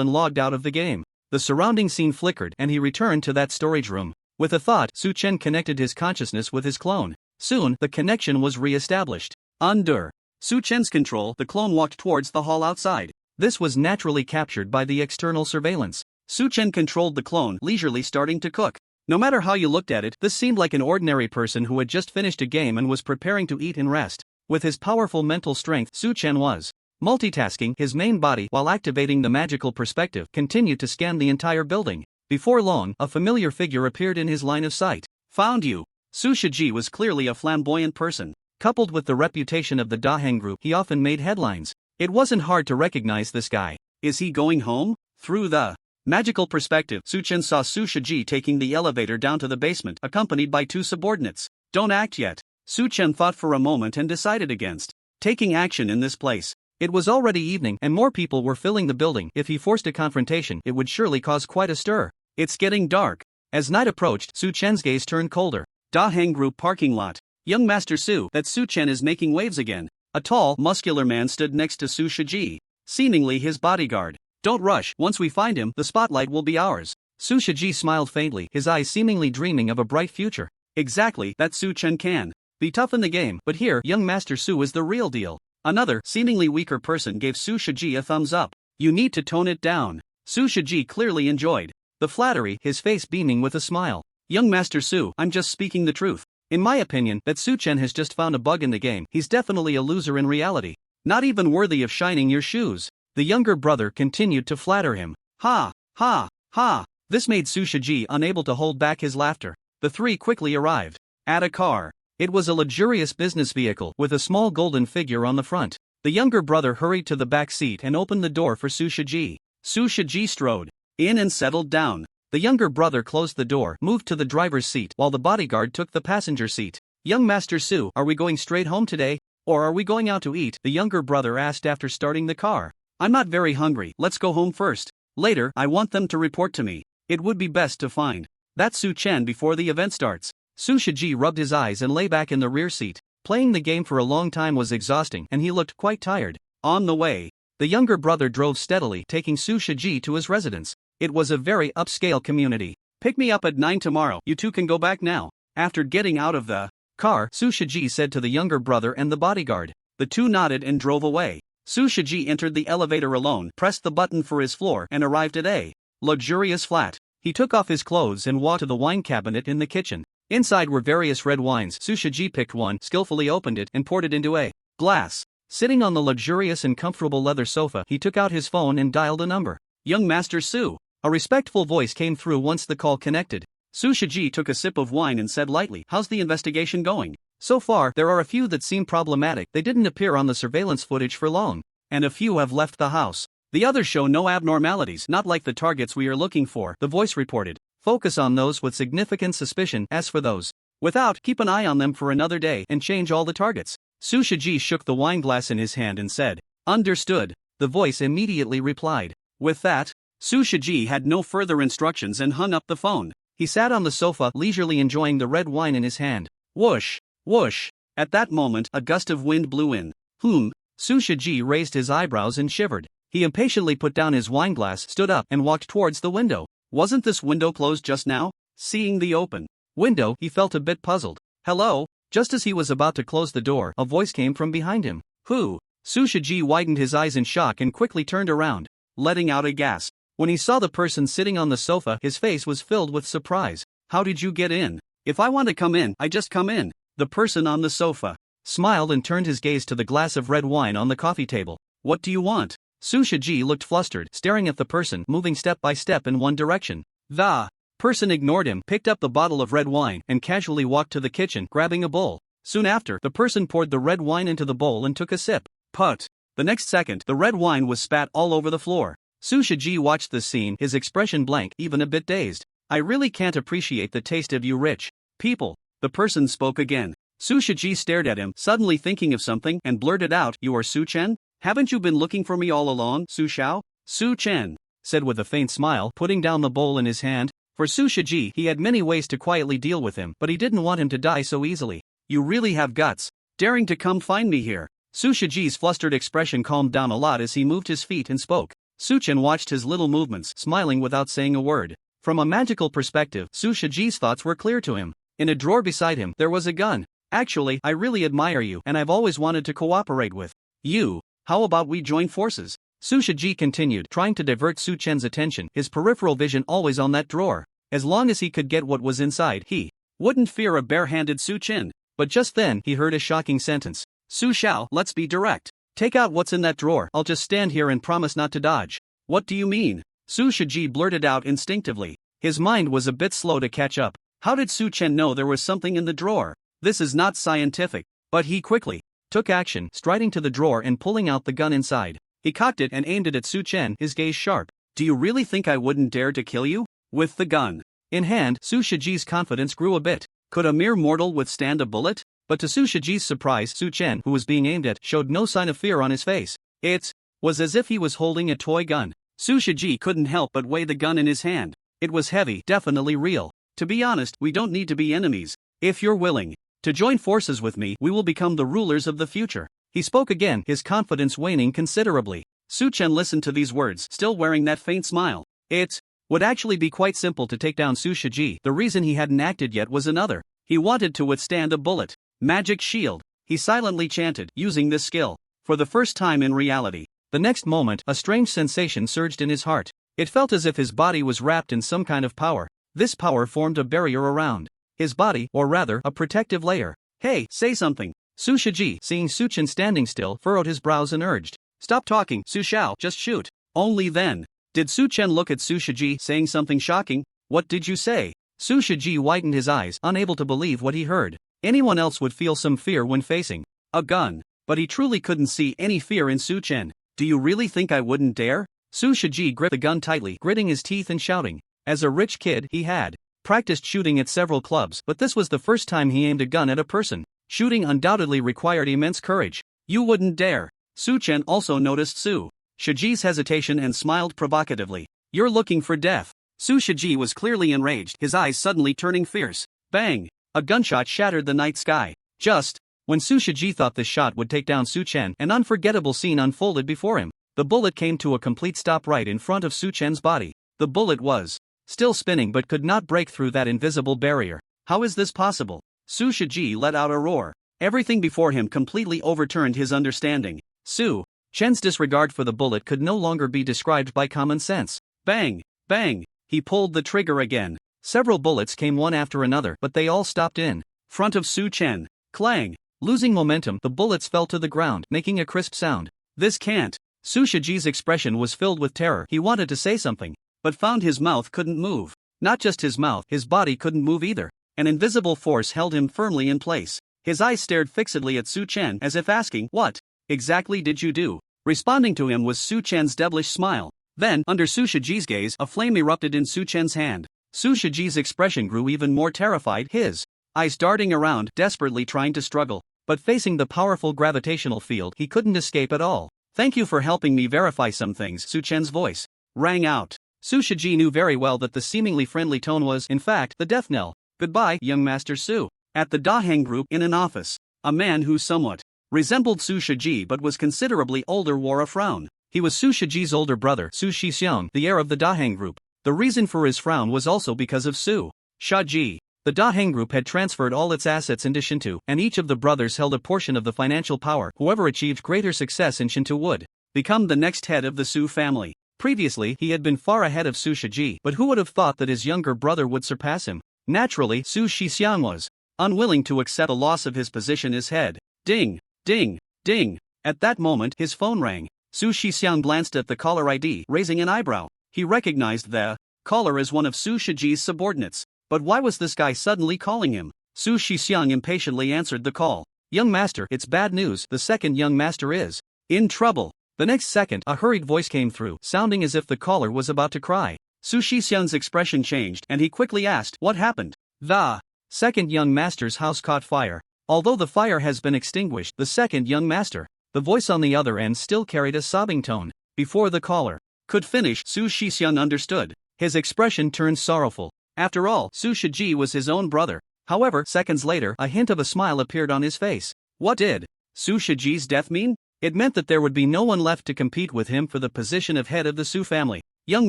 and logged out of the game. The surrounding scene flickered and he returned to that storage room. With a thought, Su Chen connected his consciousness with his clone. Soon, the connection was re-established. Under Su Chen's control, the clone walked towards the hall outside. This was naturally captured by the external surveillance. Su Chen controlled the clone, leisurely starting to cook. No matter how you looked at it, this seemed like an ordinary person who had just finished a game and was preparing to eat and rest. With his powerful mental strength, Su Chen was multitasking. His main body, while activating the magical perspective, continued to scan the entire building. Before long, a familiar figure appeared in his line of sight. Found you. Su Shiji was clearly a flamboyant person. Coupled with the reputation of the Daheng group, he often made headlines. It wasn't hard to recognize this guy. Is he going home? Through the magical perspective, Su Chen saw Su Shiji taking the elevator down to the basement, accompanied by two subordinates. Don't act yet. Su Chen thought for a moment and decided against taking action in this place. It was already evening and more people were filling the building. If he forced a confrontation, it would surely cause quite a stir. It's getting dark. As night approached, Su Chen's gaze turned colder. Daheng Group parking lot. Young Master Su, that Su Chen is making waves again. A tall, muscular man stood next to Su Shiji, seemingly his bodyguard. Don't rush, once we find him, the spotlight will be ours. Su Shiji smiled faintly, his eyes seemingly dreaming of a bright future. Exactly, that Su Chen can be tough in the game, but here, young Master Su is the real deal. Another, seemingly weaker person gave Su Shiji a thumbs up. You need to tone it down. Su Shiji clearly enjoyed the flattery, his face beaming with a smile. Young Master Su, I'm just speaking the truth. In my opinion, that Su Chen has just found a bug in the game. He's definitely a loser in reality. Not even worthy of shining your shoes. The younger brother continued to flatter him. Ha, ha, ha. This made Su Shiji unable to hold back his laughter. The three quickly arrived at a car. It was a luxurious business vehicle with a small golden figure on the front. The younger brother hurried to the back seat and opened the door for Su Shiji. Su Shiji strode in and settled down. The younger brother closed the door, moved to the driver's seat, while the bodyguard took the passenger seat. Young Master Su, are we going straight home today? Or are we going out to eat? The younger brother asked after starting the car. I'm not very hungry, let's go home first. Later, I want them to report to me. It would be best to find that Su Chen before the event starts. Su Shiji rubbed his eyes and lay back in the rear seat. Playing the game for a long time was exhausting and he looked quite tired. On the way, the younger brother drove steadily, taking Su Shiji to his residence. It was a very upscale community. Pick me up at 9 tomorrow, you two can go back now. After getting out of the car, Su Shiji said to the younger brother and the bodyguard. The two nodded and drove away. Su Shiji entered the elevator alone, pressed the button for his floor and arrived at a luxurious flat. He took off his clothes and walked to the wine cabinet in the kitchen. Inside were various red wines. Su Shiji picked one, skillfully opened it and poured it into a glass. Sitting on the luxurious and comfortable leather sofa, he took out his phone and dialed a number. Young Master Su. A respectful voice came through once the call connected. Su Shiji took a sip of wine and said lightly, how's the investigation going? So far, there are a few that seem problematic. They didn't appear on the surveillance footage for long. And a few have left the house. The others show no abnormalities, not like the targets we are looking for, the voice reported. Focus on those with significant suspicion. As for those without, keep an eye on them for another day and change all the targets. Su Shiji shook the wine glass in his hand and said, understood. The voice immediately replied. With that, Su Shiji had no further instructions and hung up the phone. He sat on the sofa, leisurely enjoying the red wine in his hand. Whoosh, whoosh. At that moment, a gust of wind blew in. Su Shiji raised his eyebrows and shivered. He impatiently put down his wineglass, stood up, and walked towards the window. Wasn't this window closed just now? Seeing the open window, he felt a bit puzzled. Hello? Just as he was about to close the door, a voice came from behind him. Who? Su Shiji widened his eyes in shock and quickly turned around, letting out a gasp. When he saw the person sitting on the sofa, his face was filled with surprise. How did you get in? If I want to come in, I just come in. The person on the sofa smiled and turned his gaze to the glass of red wine on the coffee table. What do you want? Su Shiji looked flustered, staring at the person, moving step by step in one direction. The person ignored him, picked up the bottle of red wine, and casually walked to the kitchen, grabbing a bowl. Soon after, the person poured the red wine into the bowl and took a sip. Put. The next second, the red wine was spat all over the floor. Su Shiji watched this scene, his expression blank, even a bit dazed. I really can't appreciate the taste of you rich people. The person spoke again. Su Shiji stared at him, suddenly thinking of something, and blurted out, "You are Su Chen? Haven't you been looking for me all along, Su Xiao?" Su Chen said with a faint smile, putting down the bowl in his hand. For Su Shiji, he had many ways to quietly deal with him, but he didn't want him to die so easily. "You really have guts, daring to come find me here." Su Shiji's flustered expression calmed down a lot as he moved his feet and spoke. Su Chen watched his little movements, smiling without saying a word. From a magical perspective, Su Shiji's thoughts were clear to him. In a drawer beside him, there was a gun. "Actually, I really admire you, and I've always wanted to cooperate with you. How about we join forces?" Su Shiji continued, trying to divert Su Chen's attention, his peripheral vision always on that drawer. As long as he could get what was inside, he wouldn't fear a bare-handed Su Chen. But just then, he heard a shocking sentence. "Su Xiao, let's be direct. Take out what's in that drawer. I'll just stand here and promise not to dodge." "What do you mean?" Su Shiji blurted out instinctively. His mind was a bit slow to catch up. How did Su Chen know there was something in the drawer? This is not scientific. But he quickly took action, striding to the drawer and pulling out the gun inside. He cocked it and aimed it at Su Chen, his gaze sharp. "Do you really think I wouldn't dare to kill you?" With the gun in hand, Su Shiji's confidence grew a bit. Could a mere mortal withstand a bullet? But to Su Shiji's surprise, Su Chen, who was being aimed at, showed no sign of fear on his face. It was as if he was holding a toy gun. Su Shiji couldn't help but weigh the gun in his hand. It was heavy, definitely real. "To be honest, we don't need to be enemies. If you're willing to join forces with me, we will become the rulers of the future." He spoke again, his confidence waning considerably. Su Chen listened to these words, still wearing that faint smile. It would actually be quite simple to take down Su Shiji. The reason he hadn't acted yet was another. He wanted to withstand a bullet. "Magic shield," he silently chanted, using this skill for the first time in reality. The next moment, a strange sensation surged in his heart. It felt as if his body was wrapped in some kind of power. This power formed a barrier around his body, or rather, a protective layer. "Hey, say something." Su Shiji, seeing Su Chen standing still, furrowed his brows and urged. "Stop talking, Su Xiao, just shoot." Only then did Su Chen look at Su Shiji, saying something shocking. "What did you say?" Su Shiji widened his eyes, unable to believe what he heard. Anyone else would feel some fear when facing a gun, but he truly couldn't see any fear in Su Chen. "Do you really think I wouldn't dare?" Su Shiji gripped the gun tightly, gritting his teeth and shouting. As a rich kid, he had practiced shooting at several clubs, but this was the first time he aimed a gun at a person. Shooting undoubtedly required immense courage. "You wouldn't dare." Su Chen also noticed Su Shiji's hesitation and smiled provocatively. "You're looking for death." Su Shiji was clearly enraged, his eyes suddenly turning fierce. Bang! A gunshot shattered the night sky. Just when Su Shiji thought this shot would take down Su Chen, an unforgettable scene unfolded before him. The bullet came to a complete stop right in front of Su Chen's body. The bullet was still spinning but could not break through that invisible barrier. How is this possible? Su Shiji let out a roar. Everything before him completely overturned his understanding. Su Chen's disregard for the bullet could no longer be described by common sense. Bang! Bang! He pulled the trigger again. Several bullets came one after another, but they all stopped in front of Su Chen. Clang! Losing momentum, the bullets fell to the ground, making a crisp sound. "This can't." Su Shiji's expression was filled with terror. He wanted to say something, but found his mouth couldn't move. Not just his mouth, his body couldn't move either. An invisible force held him firmly in place. His eyes stared fixedly at Su Chen as if asking, "What exactly did you do?" Responding to him was Su Chen's devilish smile. Then, under Su Shiji's gaze, a flame erupted in Su Chen's hand. Su Shiji's expression grew even more terrified, his eyes darting around, desperately trying to struggle. But facing the powerful gravitational field, he couldn't escape at all. "Thank you for helping me verify some things," Su Chen's voice rang out. Su Shiji knew very well that the seemingly friendly tone was, in fact, the death knell. "Goodbye, young Master Su." At the Daheng group, in an office, a man who somewhat resembled Su Shiji but was considerably older wore a frown. He was Su Shiji's older brother, Su Shixiang, the heir of the Daheng group. The reason for his frown was also because of Su Shiji. The Daheng group had transferred all its assets into Shinto, and each of the brothers held a portion of the financial power. Whoever achieved greater success in Shinto would become the next head of the Su family. Previously, he had been far ahead of Su Shiji, but who would have thought that his younger brother would surpass him? Naturally, Su Shixiang was unwilling to accept the loss of his position as head. Ding! Ding! Ding! At that moment, his phone rang. Su Shixiang glanced at the caller ID, raising an eyebrow. He recognized the caller as one of Su Shiji's subordinates. But why was this guy suddenly calling him? Su Shixiang impatiently answered the call. "Young master, it's bad news. The second young master is in trouble." The next second, a hurried voice came through, sounding as if the caller was about to cry. Su Shixiang's expression changed, and he quickly asked, "What happened?" "The second young master's house caught fire." Although the fire has been extinguished, the second young master. The voice on the other end still carried a sobbing tone. Before the caller could finish, Su Shixiang understood. His expression turned sorrowful. After all, Su Shiji was his own brother. However, seconds later, a hint of a smile appeared on his face. What did Su Shiji's death mean? It meant that there would be no one left to compete with him for the position of head of the Su family. Young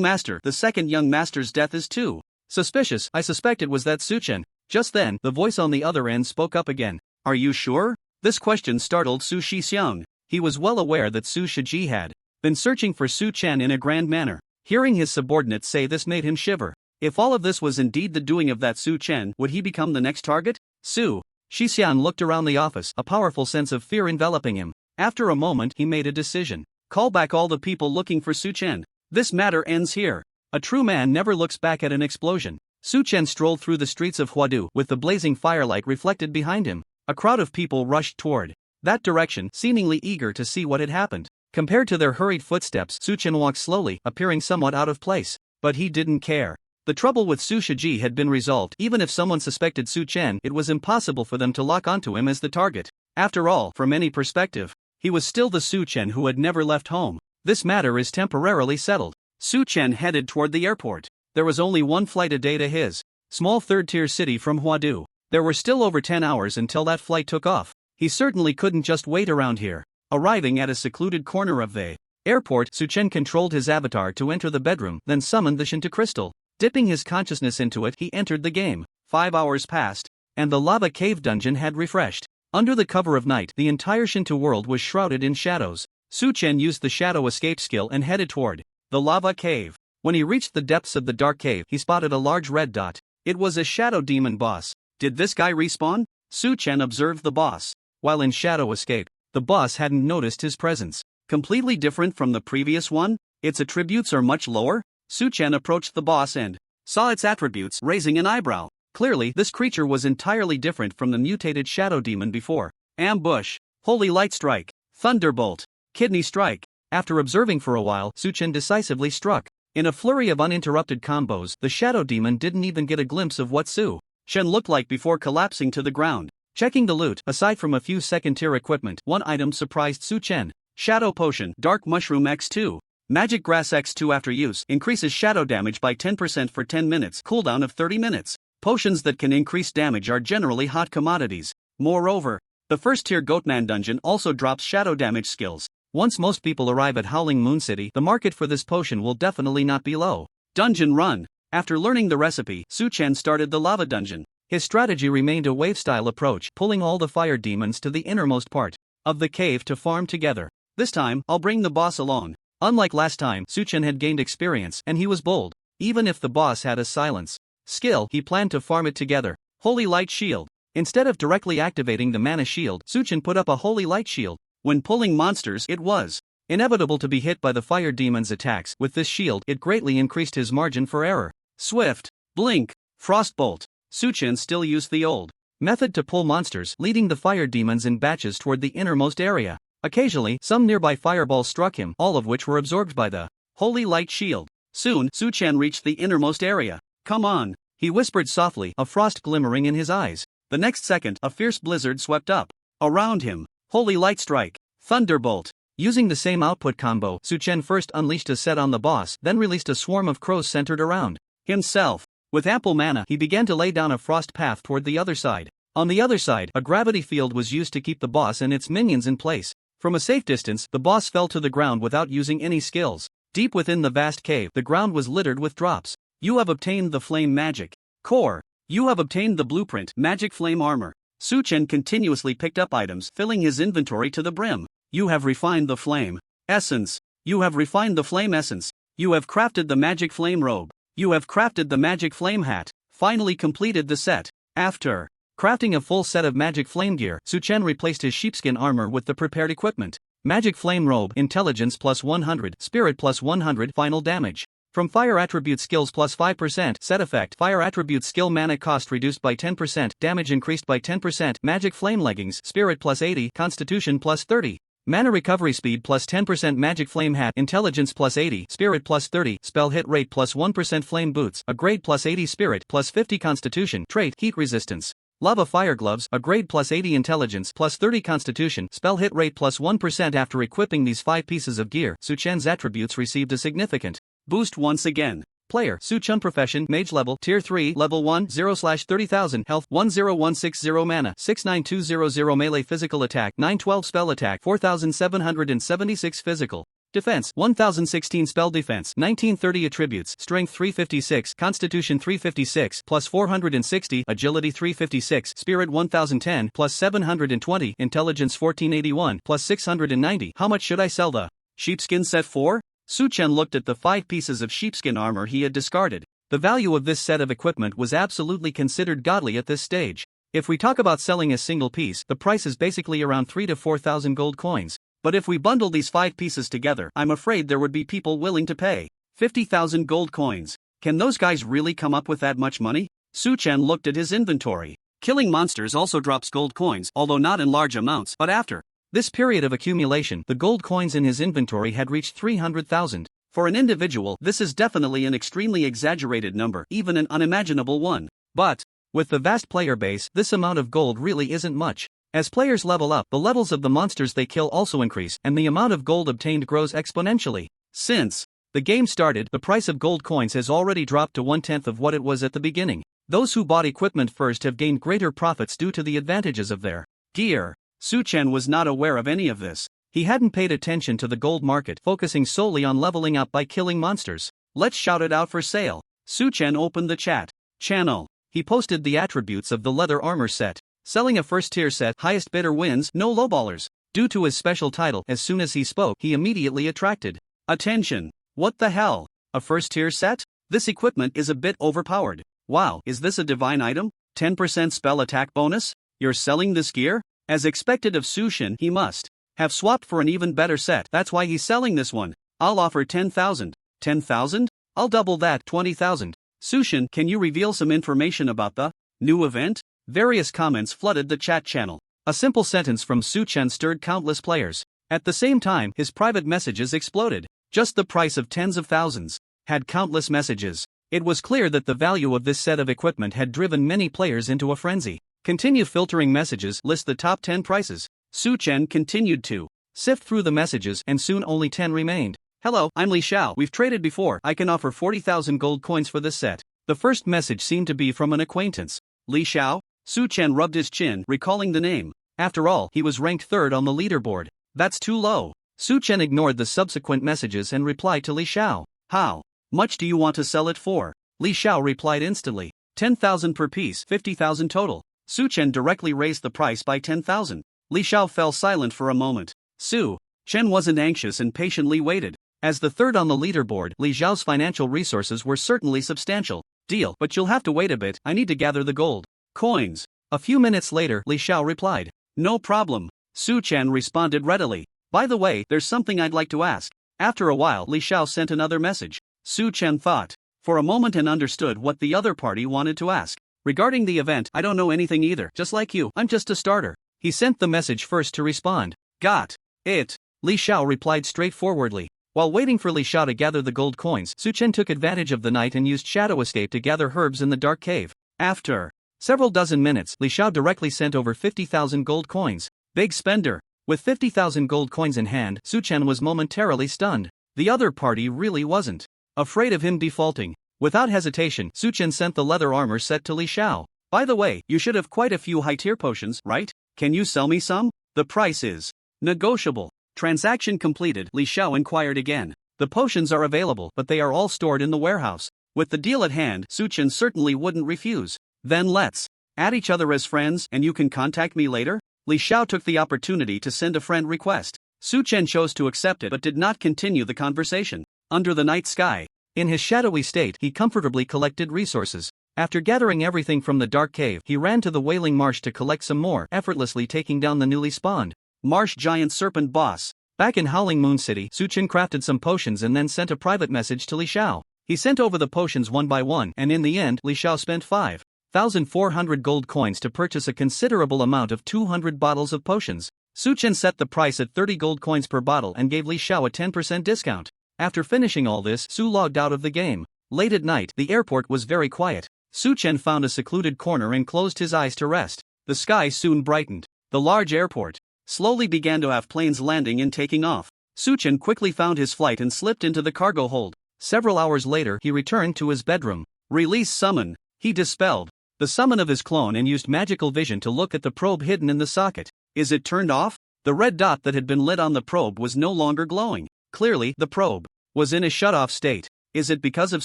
master, the second young master's death is too suspicious. I suspect it was that Suchen. Just then, the voice on the other end spoke up again. Are you sure? This question startled Su Shixiang. He was well aware that Su Shiji had been searching for Su Chen in a grand manner. Hearing his subordinates say this made him shiver. If all of this was indeed the doing of that Su Chen, would he become the next target? Su Shixiang looked around the office, a powerful sense of fear enveloping him. After a moment, he made a decision. Call back all the people looking for Su Chen. This matter ends here. A true man never looks back at an explosion. Su Chen strolled through the streets of Huadu with the blazing firelight reflected behind him. A crowd of people rushed toward that direction, seemingly eager to see what had happened. Compared to their hurried footsteps, Su Chen walked slowly, appearing somewhat out of place. But he didn't care. The trouble with Su Shiji had been resolved. Even if someone suspected Su Chen, it was impossible for them to lock onto him as the target. After all, from any perspective, he was still the Su Chen who had never left home. This matter is temporarily settled. Su Chen headed toward the airport. There was only one flight a day to his small third-tier city from Huadu. There were still over 10 hours until that flight took off. He certainly couldn't just wait around here. Arriving at a secluded corner of the airport, Su Chen controlled his avatar to enter the bedroom, then summoned the Shinto crystal. Dipping his consciousness into it, he entered the game. 5 hours passed, and the lava cave dungeon had refreshed. Under the cover of night, the entire Shinto world was shrouded in shadows. Su Chen used the shadow escape skill and headed toward the lava cave. When he reached the depths of the dark cave, he spotted a large red dot. It was a shadow demon boss. Did this guy respawn? Su Chen observed the boss. While in shadow escape, the boss hadn't noticed his presence. Completely different from the previous one? Its attributes are much lower? Su Chen approached the boss and saw its attributes, raising an eyebrow. Clearly, this creature was entirely different from the mutated shadow demon before. Ambush, Holy Light Strike, Thunderbolt, Kidney Strike. After observing for a while, Su Chen decisively struck. In a flurry of uninterrupted combos, the shadow demon didn't even get a glimpse of what Su Chen looked like before collapsing to the ground. Checking the loot, aside from a few second-tier equipment, one item surprised Su Chen. Shadow Potion, Dark Mushroom X2. Magic Grass X2 after use, increases shadow damage by 10% for 10 minutes, cooldown of 30 minutes. Potions that can increase damage are generally hot commodities. Moreover, the first-tier Goatman dungeon also drops shadow damage skills. Once most people arrive at Howling Moon City, the market for this potion will definitely not be low. Dungeon Run. After learning the recipe, Su Chen started the lava dungeon. His strategy remained a wave-style approach, pulling all the fire demons to the innermost part of the cave to farm together. This time, I'll bring the boss along. Unlike last time, Su Chen had gained experience, and he was bold. Even if the boss had a silence skill, he planned to farm it together. Holy Light Shield. Instead of directly activating the mana shield, Su Chen put up a Holy Light Shield. When pulling monsters, it was inevitable to be hit by the fire demon's attacks. With this shield, it greatly increased his margin for error. Swift, Blink, Frostbolt. Su Chen still used the old method to pull monsters, leading the fire demons in batches toward the innermost area. Occasionally, some nearby fireballs struck him, all of which were absorbed by the Holy Light Shield. Soon, Su Chen reached the innermost area. Come on, he whispered softly, a frost glimmering in his eyes. The next second, a fierce blizzard swept up around him. Holy Light Strike, Thunderbolt. Using the same output combo, Su Chen first unleashed a set on the boss, then released a swarm of crows centered around himself. With ample mana, he began to lay down a frost path toward the other side. On the other side, a gravity field was used to keep the boss and its minions in place. From a safe distance, the boss fell to the ground without using any skills. Deep within the vast cave, the ground was littered with drops. You have obtained the Flame Magic Core. You have obtained the Blueprint Magic Flame Armor. Su Chen continuously picked up items, filling his inventory to the brim. You have refined the Flame Essence. You have refined the Flame Essence. You have crafted the Magic Flame Robe. You have crafted the Magic Flame Hat. Finally completed the set. After crafting a full set of Magic Flame Gear, Su Chen replaced his sheepskin armor with the prepared equipment. Magic Flame Robe, Intelligence plus 100, Spirit plus 100, Final Damage. From Fire Attribute Skills plus 5%, Set Effect, Fire Attribute Skill Mana Cost reduced by 10%, Damage increased by 10%, Magic Flame Leggings, Spirit plus 80, Constitution plus 30. Mana Recovery Speed plus 10%, Magic Flame Hat, Intelligence plus 80, Spirit plus 30, Spell Hit Rate plus 1%, Flame Boots, a Grade plus 80, Spirit plus 50, Constitution, Trait, Heat Resistance. Lava Fire Gloves, a grade plus 80 intelligence plus 30 constitution, spell hit rate plus 1% after equipping these 5 pieces of gear. Su-chan's attributes received a significant boost once again. Player, Su-chan Profession, Mage level, Tier 3, Level 1, 0/30,000, Health, 10160 Mana, 69200 Melee Physical Attack, 912 Spell Attack, 4776 Physical Defense, 1016 Spell Defense, 1930 Attributes, Strength 356, Constitution 356, plus 460, Agility 356, Spirit 1010, plus 720, Intelligence 1481, plus 690. How much should I sell the sheepskin set for? Su-chan looked at the 5 pieces of sheepskin armor he had discarded. The value of this set of equipment was absolutely considered godly at this stage. If we talk about selling a single piece, the price is basically around 3 to 4,000 gold coins. But if we bundle these 5 pieces together, I'm afraid there would be people willing to pay 50,000 gold coins. Can those guys really come up with that much money? Su-chan looked at his inventory. Killing monsters also drops gold coins, although not in large amounts, but after this period of accumulation, the gold coins in his inventory had reached 300,000. For an individual, this is definitely an extremely exaggerated number, even an unimaginable one. But with the vast player base, this amount of gold really isn't much. As players level up, the levels of the monsters they kill also increase, and the amount of gold obtained grows exponentially. Since the game started, the price of gold coins has already dropped to 1/10 of what it was at the beginning. Those who bought equipment first have gained greater profits due to the advantages of their gear. Su-chan was not aware of any of this. He hadn't paid attention to the gold market, focusing solely on leveling up by killing monsters. Let's shout it out for sale. Su-chan opened the chat channel. He posted the attributes of the leather armor set. Selling a first-tier set, highest bidder wins, no lowballers. Due to his special title, as soon as he spoke, he immediately attracted attention. What the hell? A first-tier set? This equipment is a bit overpowered. Wow, is this a divine item? 10% spell attack bonus? You're selling this gear? As expected of Su-chan, he must have swapped for an even better set. That's why he's selling this one. I'll offer 10,000. 10,000? I'll double that, 20,000. Su-chan, can you reveal some information about the new event? Various comments flooded the chat channel. A simple sentence from Su-chan stirred countless players. At the same time, his private messages exploded. Just the price of tens of thousands had countless messages. It was clear that the value of this set of equipment had driven many players into a frenzy. Continue filtering messages, list the top 10 prices. Su-chan continued to sift through the messages, and soon only 10 remained. Hello, I'm Li Xiao. We've traded before. I can offer 40,000 gold coins for this set. The first message seemed to be from an acquaintance. Li Xiao? Su-chan rubbed his chin, recalling the name. After all, he was ranked 3rd on the leaderboard. That's too low. Su-chan ignored the subsequent messages and replied to Li Xiao. How much do you want to sell it for? Li Xiao replied instantly. 10,000 per piece, 50,000 total. Su-chan directly raised the price by 10,000. Li Xiao fell silent for a moment. Su-chan wasn't anxious and patiently waited. As the 3rd on the leaderboard, Li Xiao's financial resources were certainly substantial. Deal, but you'll have to wait a bit, I need to gather the gold coins. A few minutes later, Li Xiao replied. No problem. Su-chan responded readily. By the way, there's something I'd like to ask. After a while, Li Xiao sent another message. Su-chan thought for a moment and understood what the other party wanted to ask. Regarding the event, I don't know anything either, just like you, I'm just a starter. He sent the message first to respond. Got it. Li Xiao replied straightforwardly. While waiting for Li Xiao to gather the gold coins, Su-chan took advantage of the night and used Shadow Escape to gather herbs in the dark cave. After several dozen minutes, Li Xiao directly sent over 50,000 gold coins. Big spender. With 50,000 gold coins in hand, Su-chan was momentarily stunned. The other party really wasn't afraid of him defaulting. Without hesitation, Su-chan sent the leather armor set to Li Xiao. By the way, you should have quite a few high-tier potions, right? Can you sell me some? The price is negotiable. Transaction completed, Li Xiao inquired again. The potions are available, but they are all stored in the warehouse. With the deal at hand, Su-chan certainly wouldn't refuse. Then let's add each other as friends, and you can contact me later? Li Xiao took the opportunity to send a friend request. Su-chan chose to accept it but did not continue the conversation. Under the night sky, in his shadowy state, he comfortably collected resources. After gathering everything from the dark cave, he ran to the Wailing Marsh to collect some more, effortlessly taking down the newly spawned Marsh Giant Serpent boss. Back in Howling Moon City, Su-chan crafted some potions and then sent a private message to Li Xiao. He sent over the potions one by one, and in the end, Li Xiao spent 5,400 gold coins to purchase a considerable amount of 200 bottles of potions. Su-chan set the price at 30 gold coins per bottle and gave Li Xiao a 10% discount. After finishing all this, Su logged out of the game. Late at night, the airport was very quiet. Su Chen found a secluded corner and closed his eyes to rest. The sky soon brightened. The large airport slowly began to have planes landing and taking off. Su Chen quickly found his flight and slipped into the cargo hold. Several hours later, he returned to his bedroom. Release summon. He dispelled the summon of his clone and used magical vision to look at the probe hidden in the socket. Is it turned off? The red dot that had been lit on the probe was no longer glowing. Clearly, the probe was in a shut-off state. Is it because of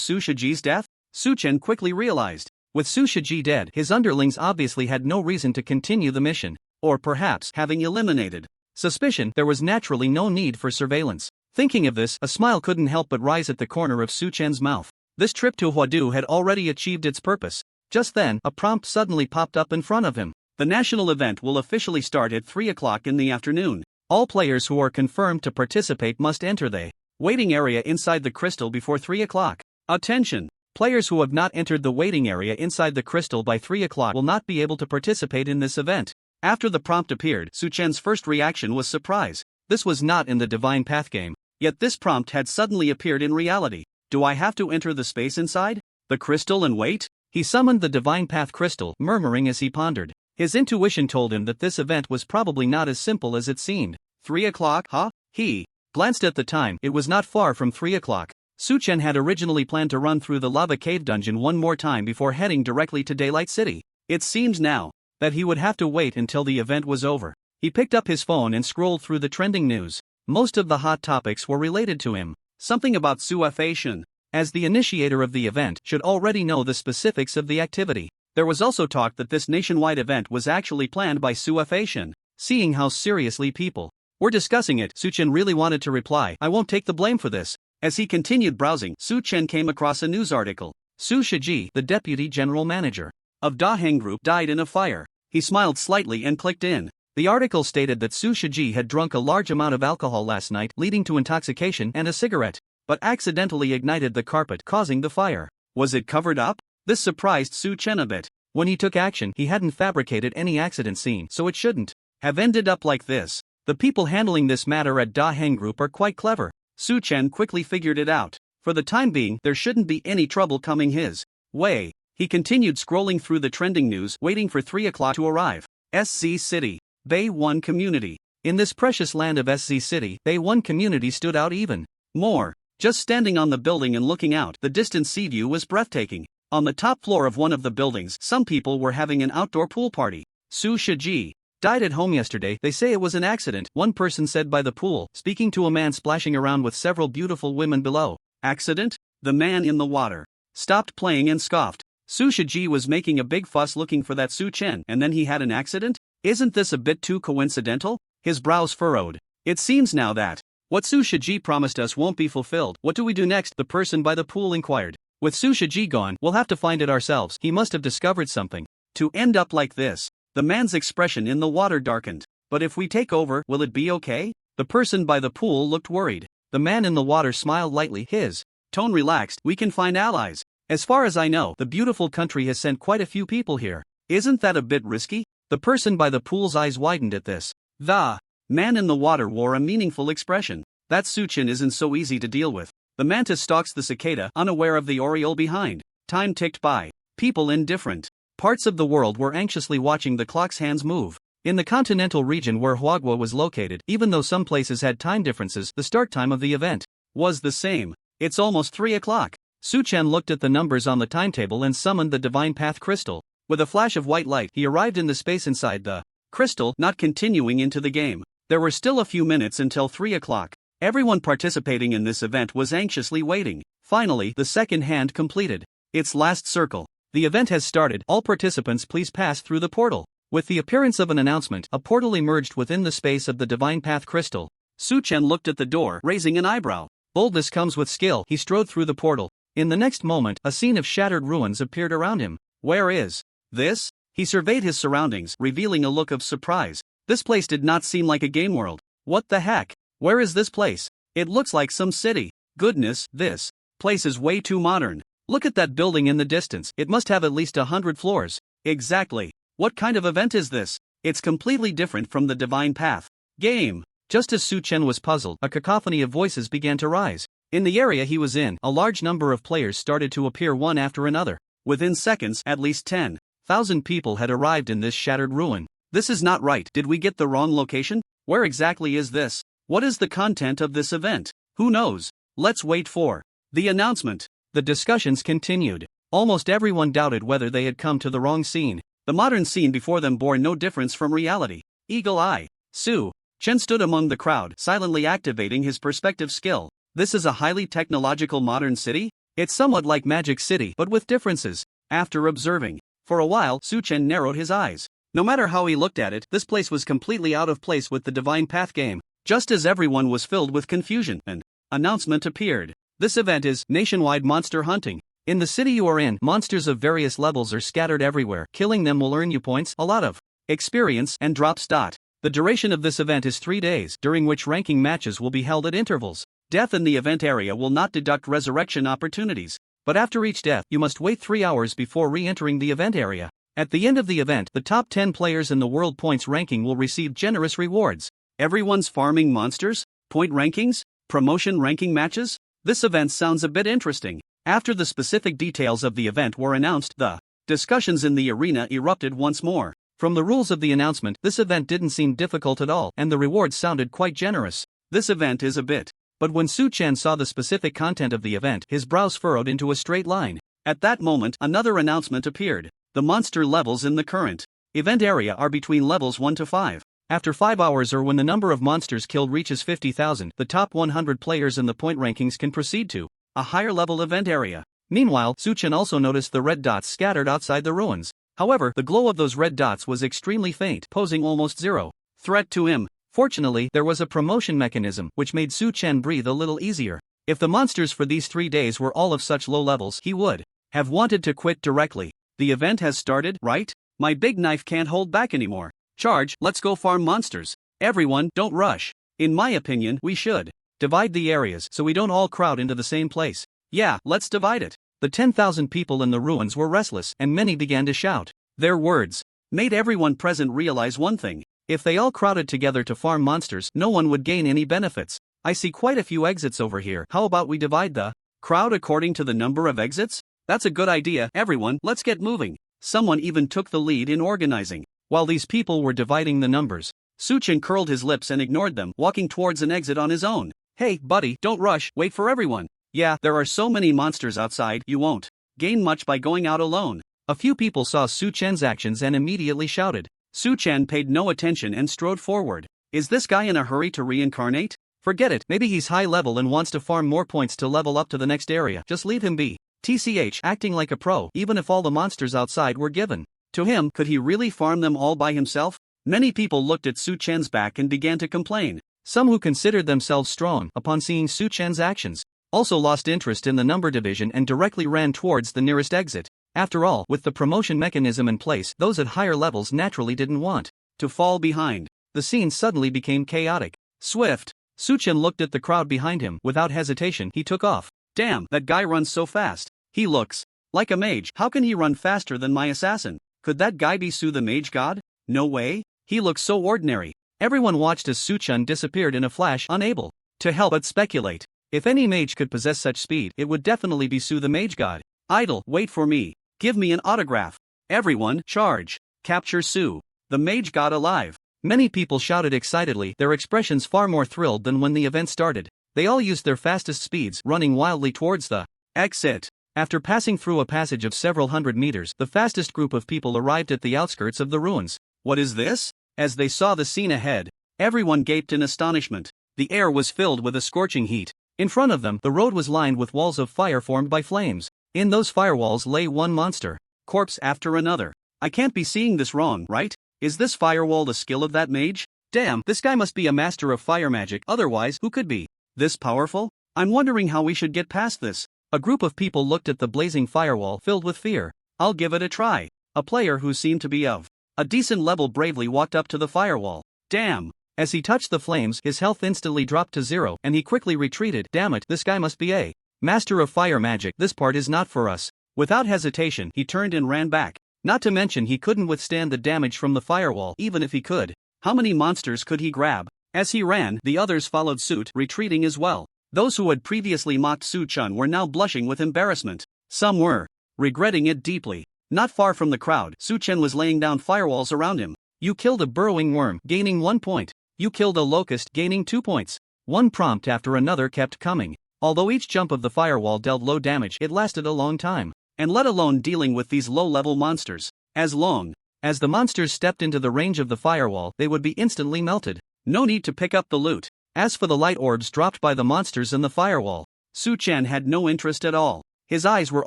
Su Shiji's death? Su Chen quickly realized. With Su Shiji dead, his underlings obviously had no reason to continue the mission. Or perhaps, having eliminated suspicion, there was naturally no need for surveillance. Thinking of this, a smile couldn't help but rise at the corner of Su Chen's mouth. This trip to Huadu had already achieved its purpose. Just then, a prompt suddenly popped up in front of him. The national event will officially start at 3 o'clock in the afternoon. All players who are confirmed to participate must enter the waiting area inside the crystal before 3 o'clock. Attention! Players who have not entered the waiting area inside the crystal by 3 o'clock will not be able to participate in this event. After the prompt appeared, Su Chen's first reaction was surprise. This was not in the Divine Path game. Yet this prompt had suddenly appeared in reality. Do I have to enter the space inside the crystal and wait? He summoned the Divine Path crystal, murmuring as he pondered. His intuition told him that this event was probably not as simple as it seemed. 3 o'clock, huh? He glanced at the time. It was not far from 3 o'clock. Su Chen had originally planned to run through the lava cave dungeon one more time before heading directly to Daylight City. It seemed now that he would have to wait until the event was over. He picked up his phone and scrolled through the trending news. Most of the hot topics were related to him. Something about Su Faishan, as the initiator of the event, should already know the specifics of the activity. There was also talk that this nationwide event was actually planned by Su Faishan. Seeing how seriously people were discussing it, Su Chen really wanted to reply, "I won't take the blame for this." As he continued browsing, Su Chen came across a news article. Su Shiji, the deputy general manager of Daheng Group, died in a fire. He smiled slightly and clicked in. The article stated that Su Shiji had drunk a large amount of alcohol last night, leading to intoxication and a cigarette, but accidentally ignited the carpet, causing the fire. Was it covered up? This surprised Su Chen a bit. When he took action, he hadn't fabricated any accident scene, so it shouldn't have ended up like this. The people handling this matter at Daheng Group are quite clever. Su Chen quickly figured it out. For the time being, there shouldn't be any trouble coming his way. He continued scrolling through the trending news, waiting for 3 o'clock to arrive. SZ City, Bay 1 Community. In this precious land of SZ City, Bay 1 Community stood out even more. Just standing on the building and looking out, the distant sea view was breathtaking. On the top floor of one of the buildings, some people were having an outdoor pool party. Su Shiji died at home yesterday. They say it was an accident, one person said by the pool, speaking to a man splashing around with several beautiful women below. Accident? The man in the water stopped playing and scoffed. Su Shiji was making a big fuss looking for that Su Chen, and then he had an accident? Isn't this a bit too coincidental? His brows furrowed. It seems now that what Su Shiji promised us won't be fulfilled. What do we do next? The person by the pool inquired. With Su Shiji gone, we'll have to find it ourselves. He must have discovered something to end up like this. The man's expression in the water darkened. But if we take over, will it be okay? The person by the pool looked worried. The man in the water smiled lightly, his tone relaxed. We can find allies. As far as I know, the beautiful country has sent quite a few people here. Isn't that a bit risky? The person by the pool's eyes widened at this. The man in the water wore a meaningful expression. That Su Chen isn't so easy to deal with. The mantis stalks the cicada, unaware of the oriole behind. Time ticked by. People in different parts of the world were anxiously watching the clock's hands move. In the continental region where Huagua was located, even though some places had time differences, the start time of the event was the same. It's almost 3 o'clock. Su Chen looked at the numbers on the timetable and summoned the Divine Path crystal. With a flash of white light, he arrived in the space inside the crystal, not continuing into the game. There were still a few minutes until 3 o'clock. Everyone participating in this event was anxiously waiting. Finally, the second hand completed its last circle. The event has started. All participants please pass through the portal. With the appearance of an announcement, a portal emerged within the space of the Divine Path crystal. Su Chen looked at the door, raising an eyebrow. Boldness comes with skill. He strode through the portal. In the next moment, a scene of shattered ruins appeared around him. Where is this? He surveyed his surroundings, revealing a look of surprise. This place did not seem like a game world. What the heck? Where is this place? It looks like some city. Goodness, this place is way too modern. Look at that building in the distance. It must have at least 100 floors. Exactly. What kind of event is this? It's completely different from the Divine Path game. Just as Su Chen was puzzled, a cacophony of voices began to rise. In the area he was in, a large number of players started to appear one after another. Within seconds, at least 10,000 people had arrived in this shattered ruin. This is not right. Did we get the wrong location? Where exactly is this? What is the content of this event? Who knows? Let's wait for the announcement. The discussions continued. Almost everyone doubted whether they had come to the wrong scene. The modern scene before them bore no difference from reality. Eagle Eye Su Chen stood among the crowd, silently activating his perspective skill. This is a highly technological modern city? It's somewhat like Magic City, but with differences. After observing for a while, Su Chen narrowed his eyes. No matter how he looked at it, this place was completely out of place with the Divine Path game. Just as everyone was filled with confusion, an announcement appeared. This event is nationwide monster hunting. In the city you are in, monsters of various levels are scattered everywhere. Killing them will earn you points, a lot of experience, and drop stat. The duration of this event is 3 days, during which ranking matches will be held at intervals. Death in the event area will not deduct resurrection opportunities, but after each death, you must wait 3 hours before re-entering the event area. At the end of the event, the top 10 players in the world points ranking will receive generous rewards. Everyone's farming monsters? Point rankings? Promotion ranking matches? This event sounds a bit interesting. After the specific details of the event were announced, the discussions in the arena erupted once more. From the rules of the announcement, this event didn't seem difficult at all, and the rewards sounded quite generous. This event is a bit. But when Su Chen saw the specific content of the event, his brows furrowed into a straight line. At that moment, another announcement appeared. The monster levels in the current event area are between levels 1 to 5. After 5 hours or when the number of monsters killed reaches 50,000, the top 100 players in the point rankings can proceed to a higher level event area. Meanwhile, Su Chen also noticed the red dots scattered outside the ruins. However, the glow of those red dots was extremely faint, posing almost zero threat to him. Fortunately, there was a promotion mechanism, which made Su Chen breathe a little easier. If the monsters for these 3 days were all of such low levels, he would have wanted to quit directly. The event has started, right? My big knife can't hold back anymore. Charge, let's go farm monsters. Everyone, don't rush. In my opinion, we should divide the areas so we don't all crowd into the same place. Yeah, let's divide it. The 10,000 people in the ruins were restless, and many began to shout. Their words made everyone present realize one thing. If they all crowded together to farm monsters, no one would gain any benefits. I see quite a few exits over here. How about we divide the crowd according to the number of exits? That's a good idea. Everyone, let's get moving. Someone even took the lead in organizing. While these people were dividing the numbers, Su Chen curled his lips and ignored them, walking towards an exit on his own. Hey, buddy, don't rush, wait for everyone. Yeah, there are so many monsters outside, you won't gain much by going out alone. A few people saw Su Chen's actions and immediately shouted. Su Chen paid no attention and strode forward. Is this guy in a hurry to reincarnate? Forget it, maybe he's high level and wants to farm more points to level up to the next area. Just leave him be. TCH, acting like a pro, even if all the monsters outside were given to him, could he really farm them all by himself? Many people looked at Su Chen's back and began to complain. Some who considered themselves strong, upon seeing Su Chen's actions, also lost interest in the number division and directly ran towards the nearest exit. After all, with the promotion mechanism in place, those at higher levels naturally didn't want to fall behind. The scene suddenly became chaotic. Swift. Su Chen looked at the crowd behind him. Without hesitation, he took off. Damn, that guy runs so fast. He looks like a mage. How can he run faster than my assassin? Could that guy be Su the mage god? No way. He looks so ordinary. Everyone watched as Su Chen disappeared in a flash, unable to help but speculate. If any mage could possess such speed, it would definitely be Su the mage god. Idle, wait for me. Give me an autograph. Everyone, charge. Capture Su, the mage god alive. Many people shouted excitedly, their expressions far more thrilled than when the event started. They all used their fastest speeds, running wildly towards the exit. After passing through a passage of several hundred meters, the fastest group of people arrived at the outskirts of the ruins. What is this? As they saw the scene ahead, everyone gaped in astonishment. The air was filled with a scorching heat. In front of them, the road was lined with walls of fire formed by flames. In those firewalls lay one monster, corpse after another. I can't be seeing this wrong, right? Is this firewall the skill of that mage? Damn, this guy must be a master of fire magic, otherwise, who could be this powerful? I'm wondering how we should get past this. A group of people looked at the blazing firewall filled with fear. I'll give it a try. A player who seemed to be of a decent level bravely walked up to the firewall. Damn. As he touched the flames, his health instantly dropped to 0, and he quickly retreated. Damn it, this guy must be a master of fire magic. This part is not for us. Without hesitation, he turned and ran back. Not to mention he couldn't withstand the damage from the firewall, even if he could. How many monsters could he grab? As he ran, the others followed suit, retreating as well. Those who had previously mocked Su Chen were now blushing with embarrassment. Some were regretting it deeply. Not far from the crowd, Su Chen was laying down firewalls around him. You killed a burrowing worm, gaining 1 point. You killed a locust, gaining 2 points. One prompt after another kept coming. Although each jump of the firewall dealt low damage, it lasted a long time. And let alone dealing with these low-level monsters. As long as the monsters stepped into the range of the firewall, they would be instantly melted. No need to pick up the loot. As for the light orbs dropped by the monsters in the firewall, Su Chen had no interest at all. His eyes were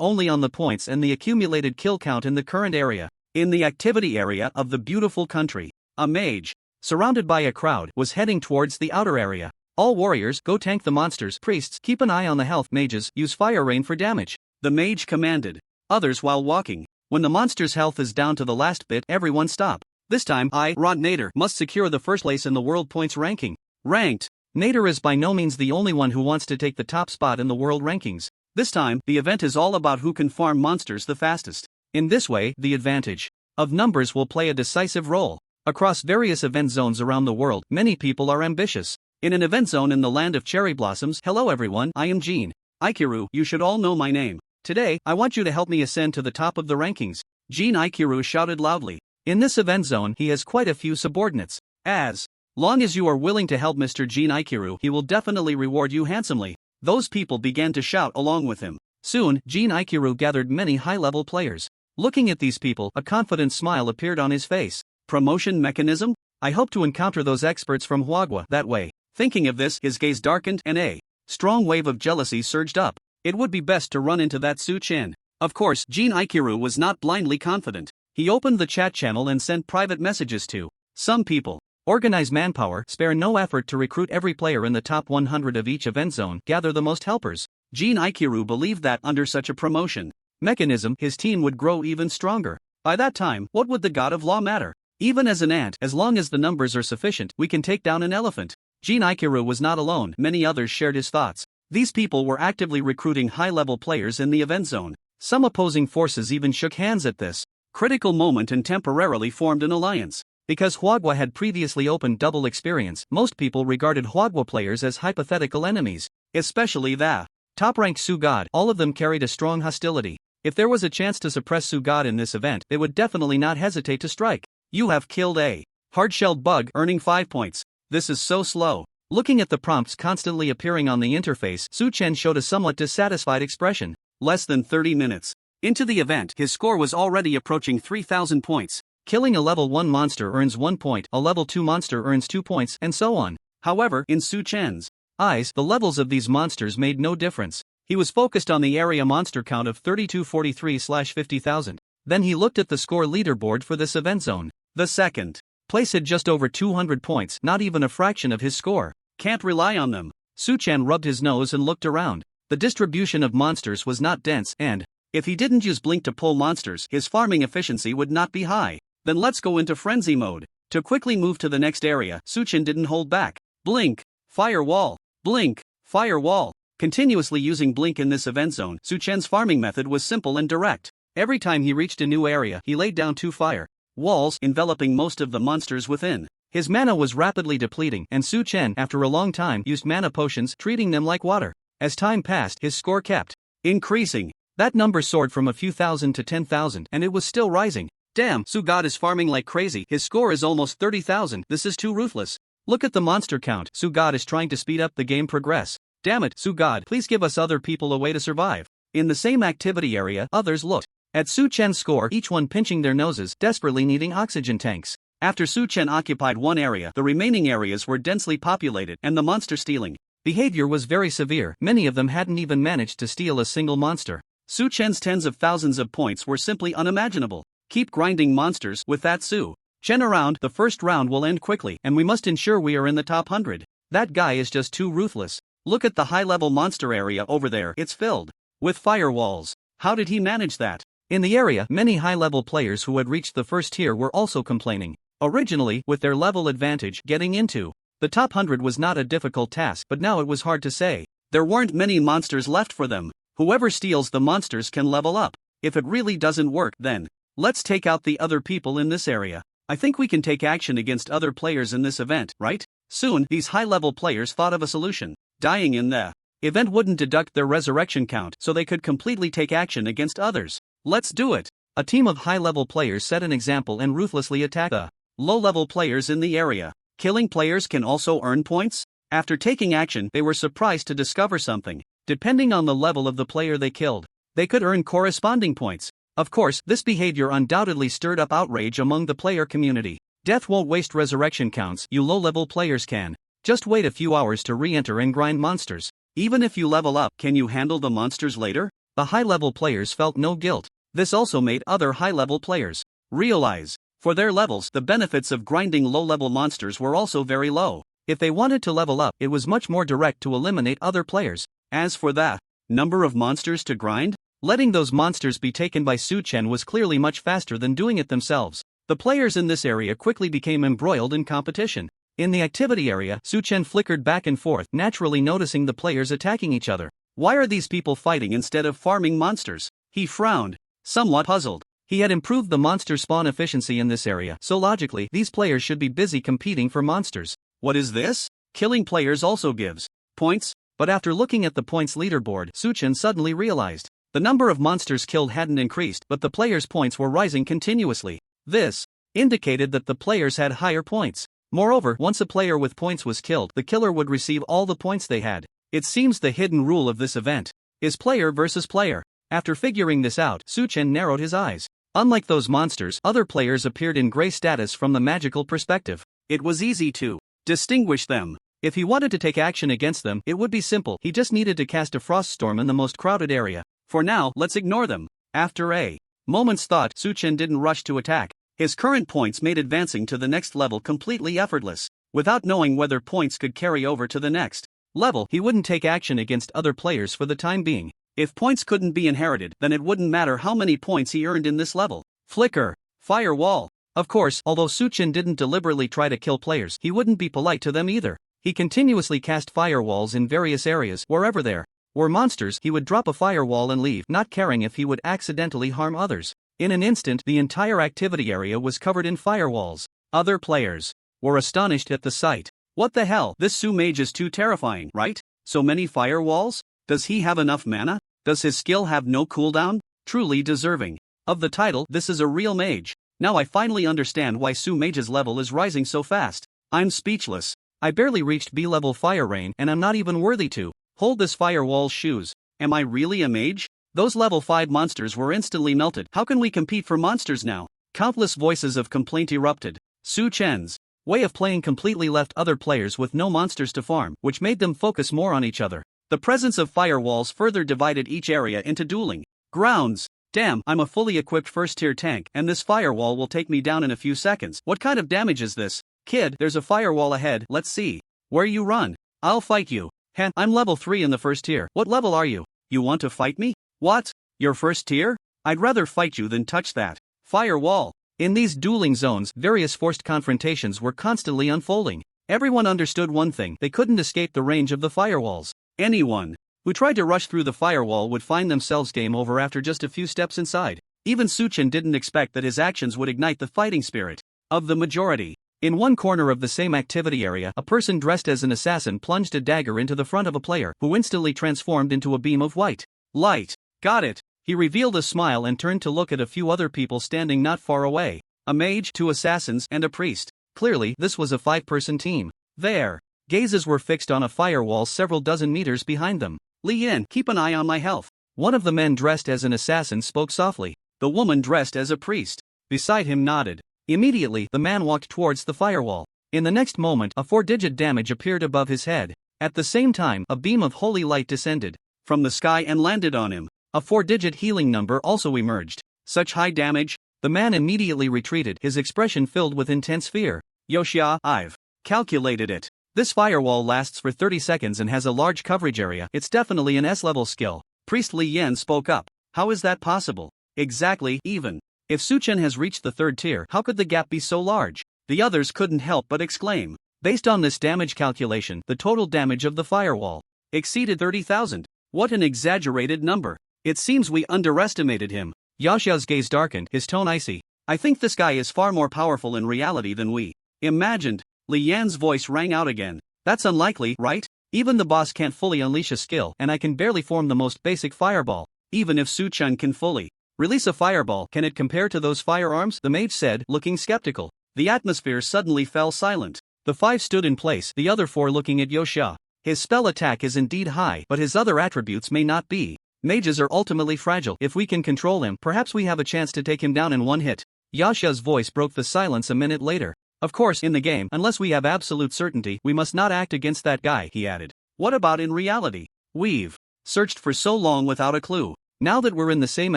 only on the points and the accumulated kill count in the current area. In the activity area of the beautiful country, a mage, surrounded by a crowd, was heading towards the outer area. All warriors, go tank the monsters. Priests, keep an eye on the health. Mages, use fire rain for damage. The mage commanded. Others while walking. When the monster's health is down to the last bit, everyone stop. This time, Rod Nader, must secure the first place in the world points ranking. Ranked. Nader is by no means the only one who wants to take the top spot in the world rankings. This time, the event is all about who can farm monsters the fastest. In this way, the advantage of numbers will play a decisive role. Across various event zones around the world, many people are ambitious. In an event zone in the land of cherry blossoms, hello everyone, I am Jean Ikiru, you should all know my name. Today, I want you to help me ascend to the top of the rankings. Jean Ikiru shouted loudly. In this event zone, he has quite a few subordinates. As long as you are willing to help Mr. Jean Ikiru, he will definitely reward you handsomely. Those people began to shout along with him. Soon, Jean Ikiru gathered many high-level players. Looking at these people, a confident smile appeared on his face. Promotion mechanism? I hope to encounter those experts from Huagua that way. Thinking of this, his gaze darkened and a strong wave of jealousy surged up. It would be best to run into that Su Chen. Of course, Jean Ikiru was not blindly confident. He opened the chat channel and sent private messages to some people. Organize manpower, spare no effort to recruit every player in the top 100 of each event zone, gather the most helpers. Jean Ikiru believed that under such a promotion mechanism, his team would grow even stronger. By that time, what would the god of law matter? Even as an ant, as long as the numbers are sufficient, we can take down an elephant. Jean Ikiru was not alone, many others shared his thoughts. These people were actively recruiting high-level players in the event zone. Some opposing forces even shook hands at this critical moment and temporarily formed an alliance. Because Huagua had previously opened double experience, most people regarded Huagua players as hypothetical enemies, especially the top-ranked Su God. All of them carried a strong hostility. If there was a chance to suppress Su God in this event, they would definitely not hesitate to strike. You have killed a hard-shelled bug, earning 5 points. This is so slow. Looking at the prompts constantly appearing on the interface, Su Chen showed a somewhat dissatisfied expression. Less than 30 minutes into the event, his score was already approaching 3,000 points. Killing a level 1 monster earns 1 point, a level 2 monster earns 2 points, and so on. However, in Su Chen's eyes, the levels of these monsters made no difference. He was focused on the area monster count of 3243/50,000. Then he looked at the score leaderboard for this event zone. The second place had just over 200 points, not even a fraction of his score. Can't rely on them. Su Chen rubbed his nose and looked around. The distribution of monsters was not dense, and if he didn't use Blink to pull monsters, his farming efficiency would not be high. Then let's go into frenzy mode. To quickly move to the next area, Su Chen didn't hold back. Blink, firewall, blink, firewall. Continuously using Blink in this event zone, Su Chen's farming method was simple and direct. Every time he reached a new area, he laid down 2 fire walls, enveloping most of the monsters within. His mana was rapidly depleting, and Su Chen, after a long time, used mana potions, treating them like water. As time passed, his score kept increasing. That number soared from a few thousand to 10,000, and it was still rising. Damn, Su God is farming like crazy. His score is almost 30,000. This is too ruthless. Look at the monster count. Su God is trying to speed up the game progress. Damn it, Su God, please give us other people a way to survive. In the same activity area, others looked at Su Chen's score, each one pinching their noses, desperately needing oxygen tanks. After Su Chen occupied one area, the remaining areas were densely populated, and the monster stealing behavior was very severe. Many of them hadn't even managed to steal a single monster. Su Chen's tens of thousands of points were simply unimaginable. Keep grinding monsters with that Su Chen around. The first round will end quickly, and we must ensure we are in the top 100. That guy is just too ruthless. Look at the high-level monster area over there. It's filled with firewalls. How did he manage that? In the area, many high-level players who had reached the first tier were also complaining. Originally, with their level advantage, getting into the top 100 was not a difficult task, but now it was hard to say. There weren't many monsters left for them. Whoever steals the monsters can level up. If it really doesn't work, then let's take out the other people in this area. I think we can take action against other players in this event, right? Soon, these high-level players thought of a solution. Dying in the event wouldn't deduct their resurrection count, so they could completely take action against others. Let's do it. A team of high-level players set an example and ruthlessly attack the low-level players in the area. Killing players can also earn points? After taking action, they were surprised to discover something. Depending on the level of the player they killed, they could earn corresponding points. Of course, this behavior undoubtedly stirred up outrage among the player community. Death won't waste resurrection counts, you low-level players can. Just wait a few hours to re-enter and grind monsters. Even if you level up, can you handle the monsters later? The high-level players felt no guilt. This also made other high-level players realize, for their levels, the benefits of grinding low-level monsters were also very low. If they wanted to level up, it was much more direct to eliminate other players. As for the number of monsters to grind, letting those monsters be taken by Su Chen was clearly much faster than doing it themselves. The players in this area quickly became embroiled in competition. In the activity area, Su Chen flickered back and forth, naturally noticing the players attacking each other. Why are these people fighting instead of farming monsters? He frowned, somewhat puzzled. He had improved the monster spawn efficiency in this area, so logically, these players should be busy competing for monsters. What is this? Killing players also gives points? But after looking at the points leaderboard, Su Chen suddenly realized the number of monsters killed hadn't increased, but the players' points were rising continuously. This indicated that the players had higher points. Moreover, once a player with points was killed, the killer would receive all the points they had. It seems the hidden rule of this event is player versus player. After figuring this out, Su Chen narrowed his eyes. Unlike those monsters, other players appeared in gray status from the magical perspective. It was easy to distinguish them. If he wanted to take action against them, it would be simple. He just needed to cast a frost storm in the most crowded area. For now, let's ignore them. After a moment's thought, Su Chen didn't rush to attack. His current points made advancing to the next level completely effortless. Without knowing whether points could carry over to the next level, he wouldn't take action against other players for the time being. If points couldn't be inherited, then it wouldn't matter how many points he earned in this level. Flicker. Firewall. Of course, although Su Chen didn't deliberately try to kill players, he wouldn't be polite to them either. He continuously cast firewalls in various areas. Wherever there were monsters, he would drop a firewall and leave, not caring if he would accidentally harm others. In an instant, the entire activity area was covered in firewalls. Other players were astonished at the sight. What the hell? This Su Mage is too terrifying, right? So many firewalls? Does he have enough mana? Does his skill have no cooldown? Truly deserving of the title, this is a real mage. Now I finally understand why Su Mage's level is rising so fast. I'm speechless. I barely reached B-level Fire Rain and I'm not even worthy to hold this firewall's shoes. Am I really a mage? Those level 5 monsters were instantly melted. How can we compete for monsters now? Countless voices of complaint erupted. Su Chen's way of playing completely left other players with no monsters to farm, which made them focus more on each other. The presence of firewalls further divided each area into dueling grounds. Damn, I'm a fully equipped first-tier tank, and this firewall will take me down in a few seconds. What kind of damage is this? Kid, there's a firewall ahead, let's see where you run. I'll fight you. Heh, I'm level 3 in the first tier. What level are you? You want to fight me? What? You're first tier? I'd rather fight you than touch that firewall. In these dueling zones, various forced confrontations were constantly unfolding. Everyone understood one thing: they couldn't escape the range of the firewalls. Anyone who tried to rush through the firewall would find themselves game over after just a few steps inside. Even Su Chen didn't expect that his actions would ignite the fighting spirit of the majority. In one corner of the same activity area, a person dressed as an assassin plunged a dagger into the front of a player, who instantly transformed into a beam of white light. Got it. He revealed a smile and turned to look at a few other people standing not far away. A mage, 2 assassins, and a priest. Clearly, this was a 5-person team. Their gazes were fixed on a firewall several dozen meters behind them. Li Yin, keep an eye on my health. One of the men dressed as an assassin spoke softly. The woman dressed as a priest beside him nodded. Immediately, the man walked towards the firewall. In the next moment, a 4-digit damage appeared above his head. At the same time, a beam of holy light descended from the sky and landed on him. A 4-digit healing number also emerged. Such high damage? The man immediately retreated, his expression filled with intense fear. Yoshia, I've calculated it. This firewall lasts for 30 seconds and has a large coverage area. It's definitely an S-level skill. Priest Li Yen spoke up. How is that possible? Exactly, even if Su Chen has reached the 3rd tier, how could the gap be so large? The others couldn't help but exclaim. Based on this damage calculation, the total damage of the firewall exceeded 30,000. What an exaggerated number. It seems we underestimated him. Yaxia's gaze darkened, his tone icy. I think this guy is far more powerful in reality than we imagined. Li Yan's voice rang out again. That's unlikely, right? Even the boss can't fully unleash a skill, and I can barely form the most basic fireball. Even if Su Chen can fully Release a fireball. Can it compare to those firearms? The mage said, looking skeptical. The atmosphere suddenly fell silent. The 5 stood in place, the other 4 looking at Yosha. His spell attack is indeed high, but his other attributes may not be. Mages are ultimately fragile. If we can control him, perhaps we have a chance to take him down in one hit. Yasha's voice broke the silence a minute later. Of course, in the game, unless we have absolute certainty, we must not act against that guy, he added. What about in reality? We've searched for so long without a clue. Now that we're in the same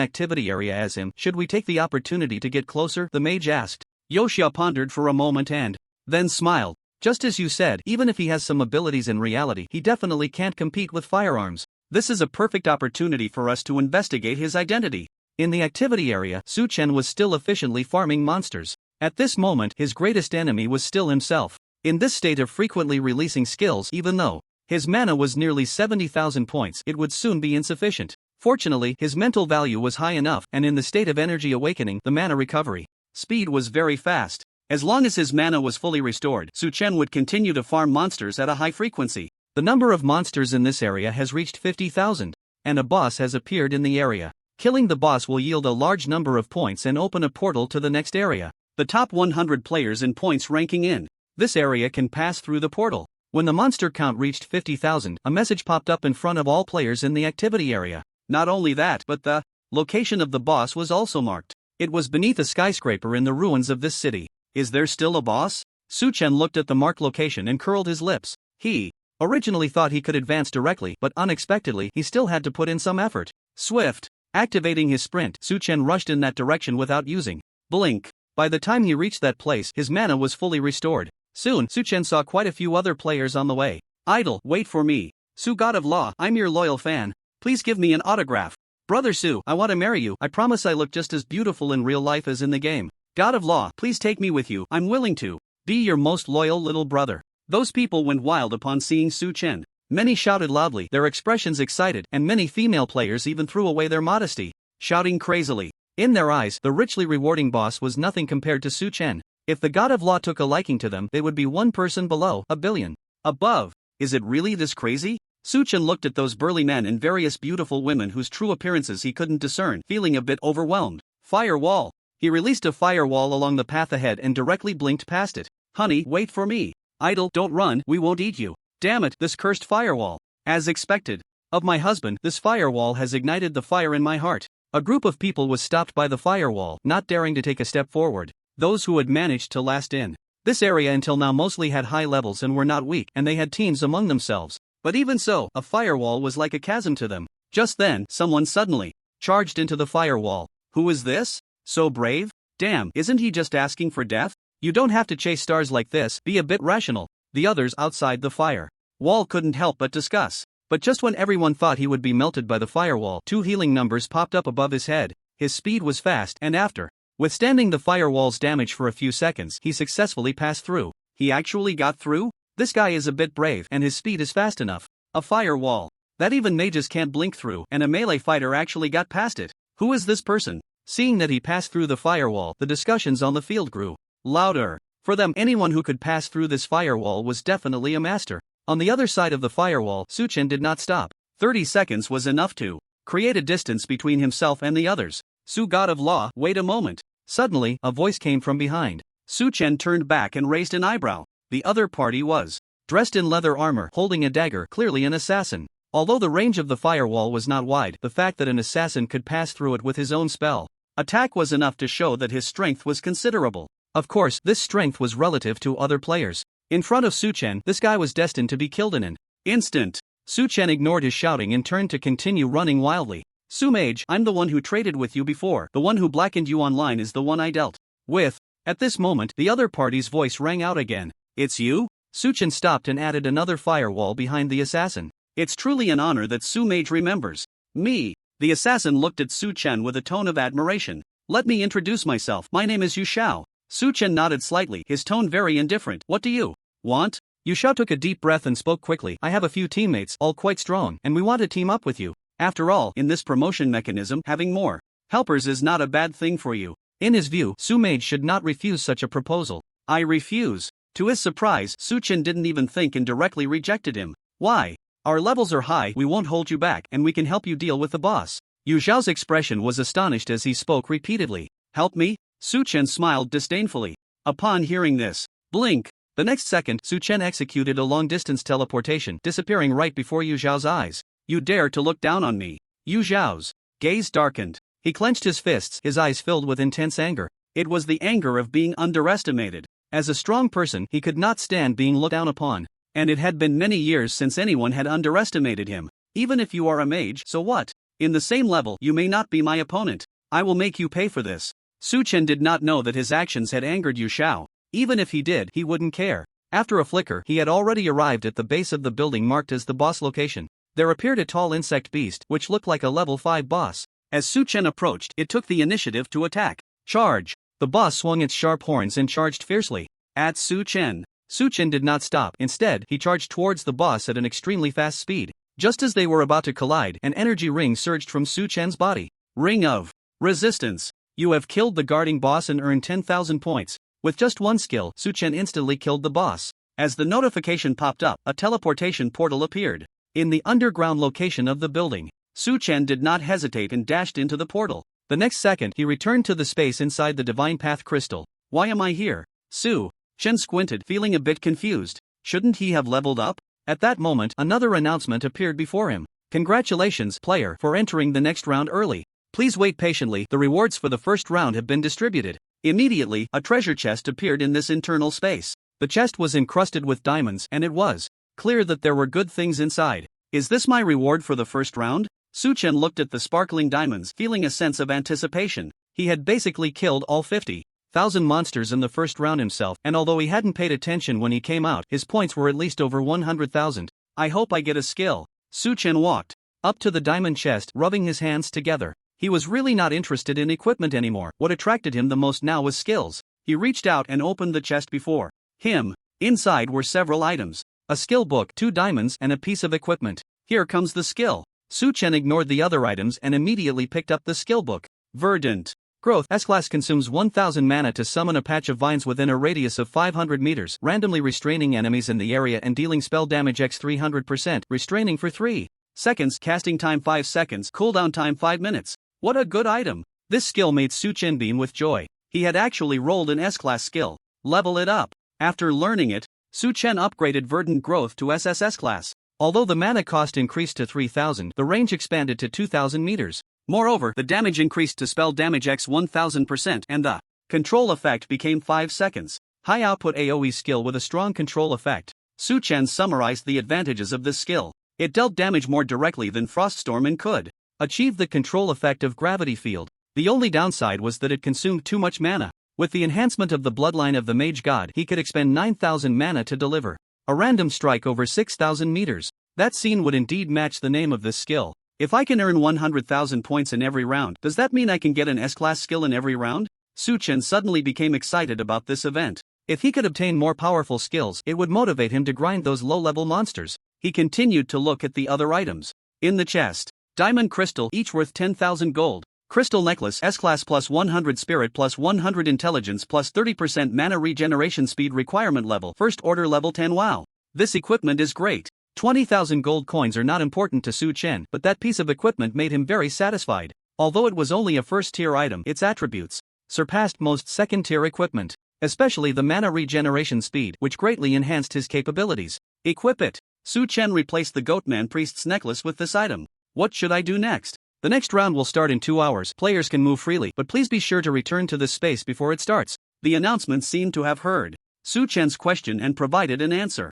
activity area as him, should we take the opportunity to get closer? The mage asked. Yosha pondered for a moment and then smiled. Just as you said, even if he has some abilities in reality, he definitely can't compete with firearms. This is a perfect opportunity for us to investigate his identity. In the activity area, Su Chen was still efficiently farming monsters. At this moment, his greatest enemy was still himself. In this state of frequently releasing skills, even though his mana was nearly 70,000 points, it would soon be insufficient. Fortunately, his mental value was high enough, and in the state of energy awakening, the mana recovery speed was very fast. As long as his mana was fully restored, Su Chen would continue to farm monsters at a high frequency. The number of monsters in this area has reached 50,000, and a boss has appeared in the area. Killing the boss will yield a large number of points and open a portal to the next area. The top 100 players in points ranking in this area can pass through the portal. When the monster count reached 50,000, a message popped up in front of all players in the activity area. Not only that, but the location of the boss was also marked. It was beneath a skyscraper in the ruins of this city. Is there still a boss? Su Chen looked at the marked location and curled his lips. He originally thought he could advance directly, but unexpectedly, he still had to put in some effort. Swift. Activating his sprint, Su Chen rushed in that direction without using blink. By the time he reached that place, his mana was fully restored. Soon, Su Chen saw quite a few other players on the way. Idol, wait for me. Su, God of Law, I'm your loyal fan. Please give me an autograph. Brother Su, I want to marry you. I promise I look just as beautiful in real life as in the game. God of Law, please take me with you. I'm willing to be your most loyal little brother. Those people went wild upon seeing Su Chen. Many shouted loudly, their expressions excited, and many female players even threw away their modesty, shouting crazily. In their eyes, the richly rewarding boss was nothing compared to Su Chen. If the God of Law took a liking to them, they would be one person below, a billion above. Is it really this crazy? Su Chen looked at those burly men and various beautiful women whose true appearances he couldn't discern, feeling a bit overwhelmed. Firewall. He released a firewall along the path ahead and directly blinked past it. Honey, wait for me. Idol, don't run, we won't eat you. Damn it, this cursed firewall. As expected of my husband, this firewall has ignited the fire in my heart. A group of people was stopped by the firewall, not daring to take a step forward. Those who had managed to last in this area until now mostly had high levels and were not weak, and they had teams among themselves. But even so, a firewall was like a chasm to them. Just then, someone suddenly charged into the firewall. Who is this? So brave? Damn, isn't he just asking for death? You don't have to chase stars like this, be a bit rational. The others outside the fire wall couldn't help but discuss. But just when everyone thought he would be melted by the firewall, 2 healing numbers popped up above his head. His speed was fast, and after withstanding the firewall's damage for a few seconds, he successfully passed through. He actually got through? This guy is a bit brave, and his speed is fast enough. A firewall that even mages can't blink through, and a melee fighter actually got past it. Who is this person? Seeing that he passed through the firewall, the discussions on the field grew louder. For them, anyone who could pass through this firewall was definitely a master. On the other side of the firewall, Su Chen did not stop. 30 seconds was enough to create a distance between himself and the others. Su, God of Law, wait a moment. Suddenly, a voice came from behind. Su Chen turned back and raised an eyebrow. The other party was dressed in leather armor, holding a dagger, clearly an assassin. Although the range of the firewall was not wide, the fact that an assassin could pass through it with his own spell attack was enough to show that his strength was considerable. Of course, this strength was relative to other players. In front of Su Chen, this guy was destined to be killed in an instant. Su Chen ignored his shouting and turned to continue running wildly. Su Mage, I'm the one who traded with you before. The one who blackened you online is the one I dealt with. At this moment, the other party's voice rang out again. It's you? Su Chen stopped and added another firewall behind the assassin. It's truly an honor that Su Mage remembers me. The assassin looked at Su Chen with a tone of admiration. Let me introduce myself. My name is Yu Xiao. Su Chen nodded slightly, his tone very indifferent. What do you want? Yu Xiao took a deep breath and spoke quickly. I have a few teammates, all quite strong, and we want to team up with you. After all, in this promotion mechanism, having more helpers is not a bad thing for you. In his view, Su Mage should not refuse such a proposal. I refuse. To his surprise, Su Chen didn't even think and directly rejected him. Why? Our levels are high, we won't hold you back, and we can help you deal with the boss. Yu Zhao's expression was astonished as he spoke repeatedly. Help me? Su Chen smiled disdainfully. Upon hearing this, blink. The next second, Su Chen executed a long-distance teleportation, disappearing right before Yu Zhao's eyes. You dare to look down on me? Yu Zhao's gaze darkened. He clenched his fists, his eyes filled with intense anger. It was the anger of being underestimated. As a strong person, he could not stand being looked down upon. And it had been many years since anyone had underestimated him. Even if you are a mage, so what? In the same level, you may not be my opponent. I will make you pay for this. Su Chen did not know that his actions had angered Yu Zhao. Even if he did, he wouldn't care. After a flicker, he had already arrived at the base of the building marked as the boss location. There appeared a tall insect beast, which looked like a level 5 boss. As Su Chen approached, it took the initiative to attack. Charge! The boss swung its sharp horns and charged fiercely at Su Chen. Su Chen did not stop. Instead, he charged towards the boss at an extremely fast speed. Just as they were about to collide, an energy ring surged from Su Chen's body. Ring of Resistance. You have killed the guarding boss and earned 10,000 points. With just one skill, Su Chen instantly killed the boss. As the notification popped up, a teleportation portal appeared. In the underground location of the building, Su Chen did not hesitate and dashed into the portal. The next second, he returned to the space inside the Divine Path crystal. Why am I here? Su Chen squinted, feeling a bit confused. Shouldn't he have leveled up? At that moment, another announcement appeared before him. Congratulations, player, for entering the next round early. Please wait patiently, the rewards for the first round have been distributed. Immediately, a treasure chest appeared in this internal space. The chest was encrusted with diamonds, and it was clear that there were good things inside. Is this my reward for the first round? Su Chen looked at the sparkling diamonds, feeling a sense of anticipation. He had basically killed all 50,000 monsters in the first round himself, and although he hadn't paid attention when he came out, his points were at least over 100,000. I hope I get a skill. Su Chen walked up to the diamond chest, rubbing his hands together. He was really not interested in equipment anymore. What attracted him the most now was skills. He reached out and opened the chest before him. Inside were several items. A skill book, 2 diamonds, and a piece of equipment. Here comes the skill. Su Chen ignored the other items and immediately picked up the skill book. Verdant Growth. S-Class consumes 1000 mana to summon a patch of vines within a radius of 500 meters, randomly restraining enemies in the area and dealing spell damage x 300%, restraining for 3 seconds, casting time 5 seconds, cooldown time 5 minutes. What a good item! This skill made Su Chen beam with joy. He had actually rolled an S-Class skill. Level it up. After learning it, Su Chen upgraded Verdant Growth to SSS class. Although the mana cost increased to 3000, the range expanded to 2000 meters. Moreover, the damage increased to spell damage x 1000% and the control effect became 5 seconds. High output AoE skill with a strong control effect. Su Chen summarized the advantages of this skill. It dealt damage more directly than Froststorm and could achieve the control effect of Gravity Field. The only downside was that it consumed too much mana. With the enhancement of the bloodline of the Mage God, he could expend 9000 mana to deliver a random strike over 6000 meters. That scene would indeed match the name of this skill. If I can earn 100,000 points in every round, does that mean I can get an S-Class skill in every round? Su Chen suddenly became excited about this event. If he could obtain more powerful skills, it would motivate him to grind those low-level monsters. He continued to look at the other items. In the chest, Diamond Crystal, each worth 10,000 gold. Crystal Necklace, S-Class plus 100 Spirit plus 100 Intelligence plus 30% mana regeneration speed requirement level. First order level 10. Wow. This equipment is great. 20,000 gold coins are not important to Su Chen, but that piece of equipment made him very satisfied. Although it was only a first-tier item, its attributes surpassed most second-tier equipment, especially the mana regeneration speed, which greatly enhanced his capabilities. Equip it. Su Chen replaced the Goatman Priest's necklace with this item. What should I do next? The next round will start in 2 hours. Players can move freely, but please be sure to return to this space before it starts. The announcement seemed to have heard Su Chen's question and provided an answer.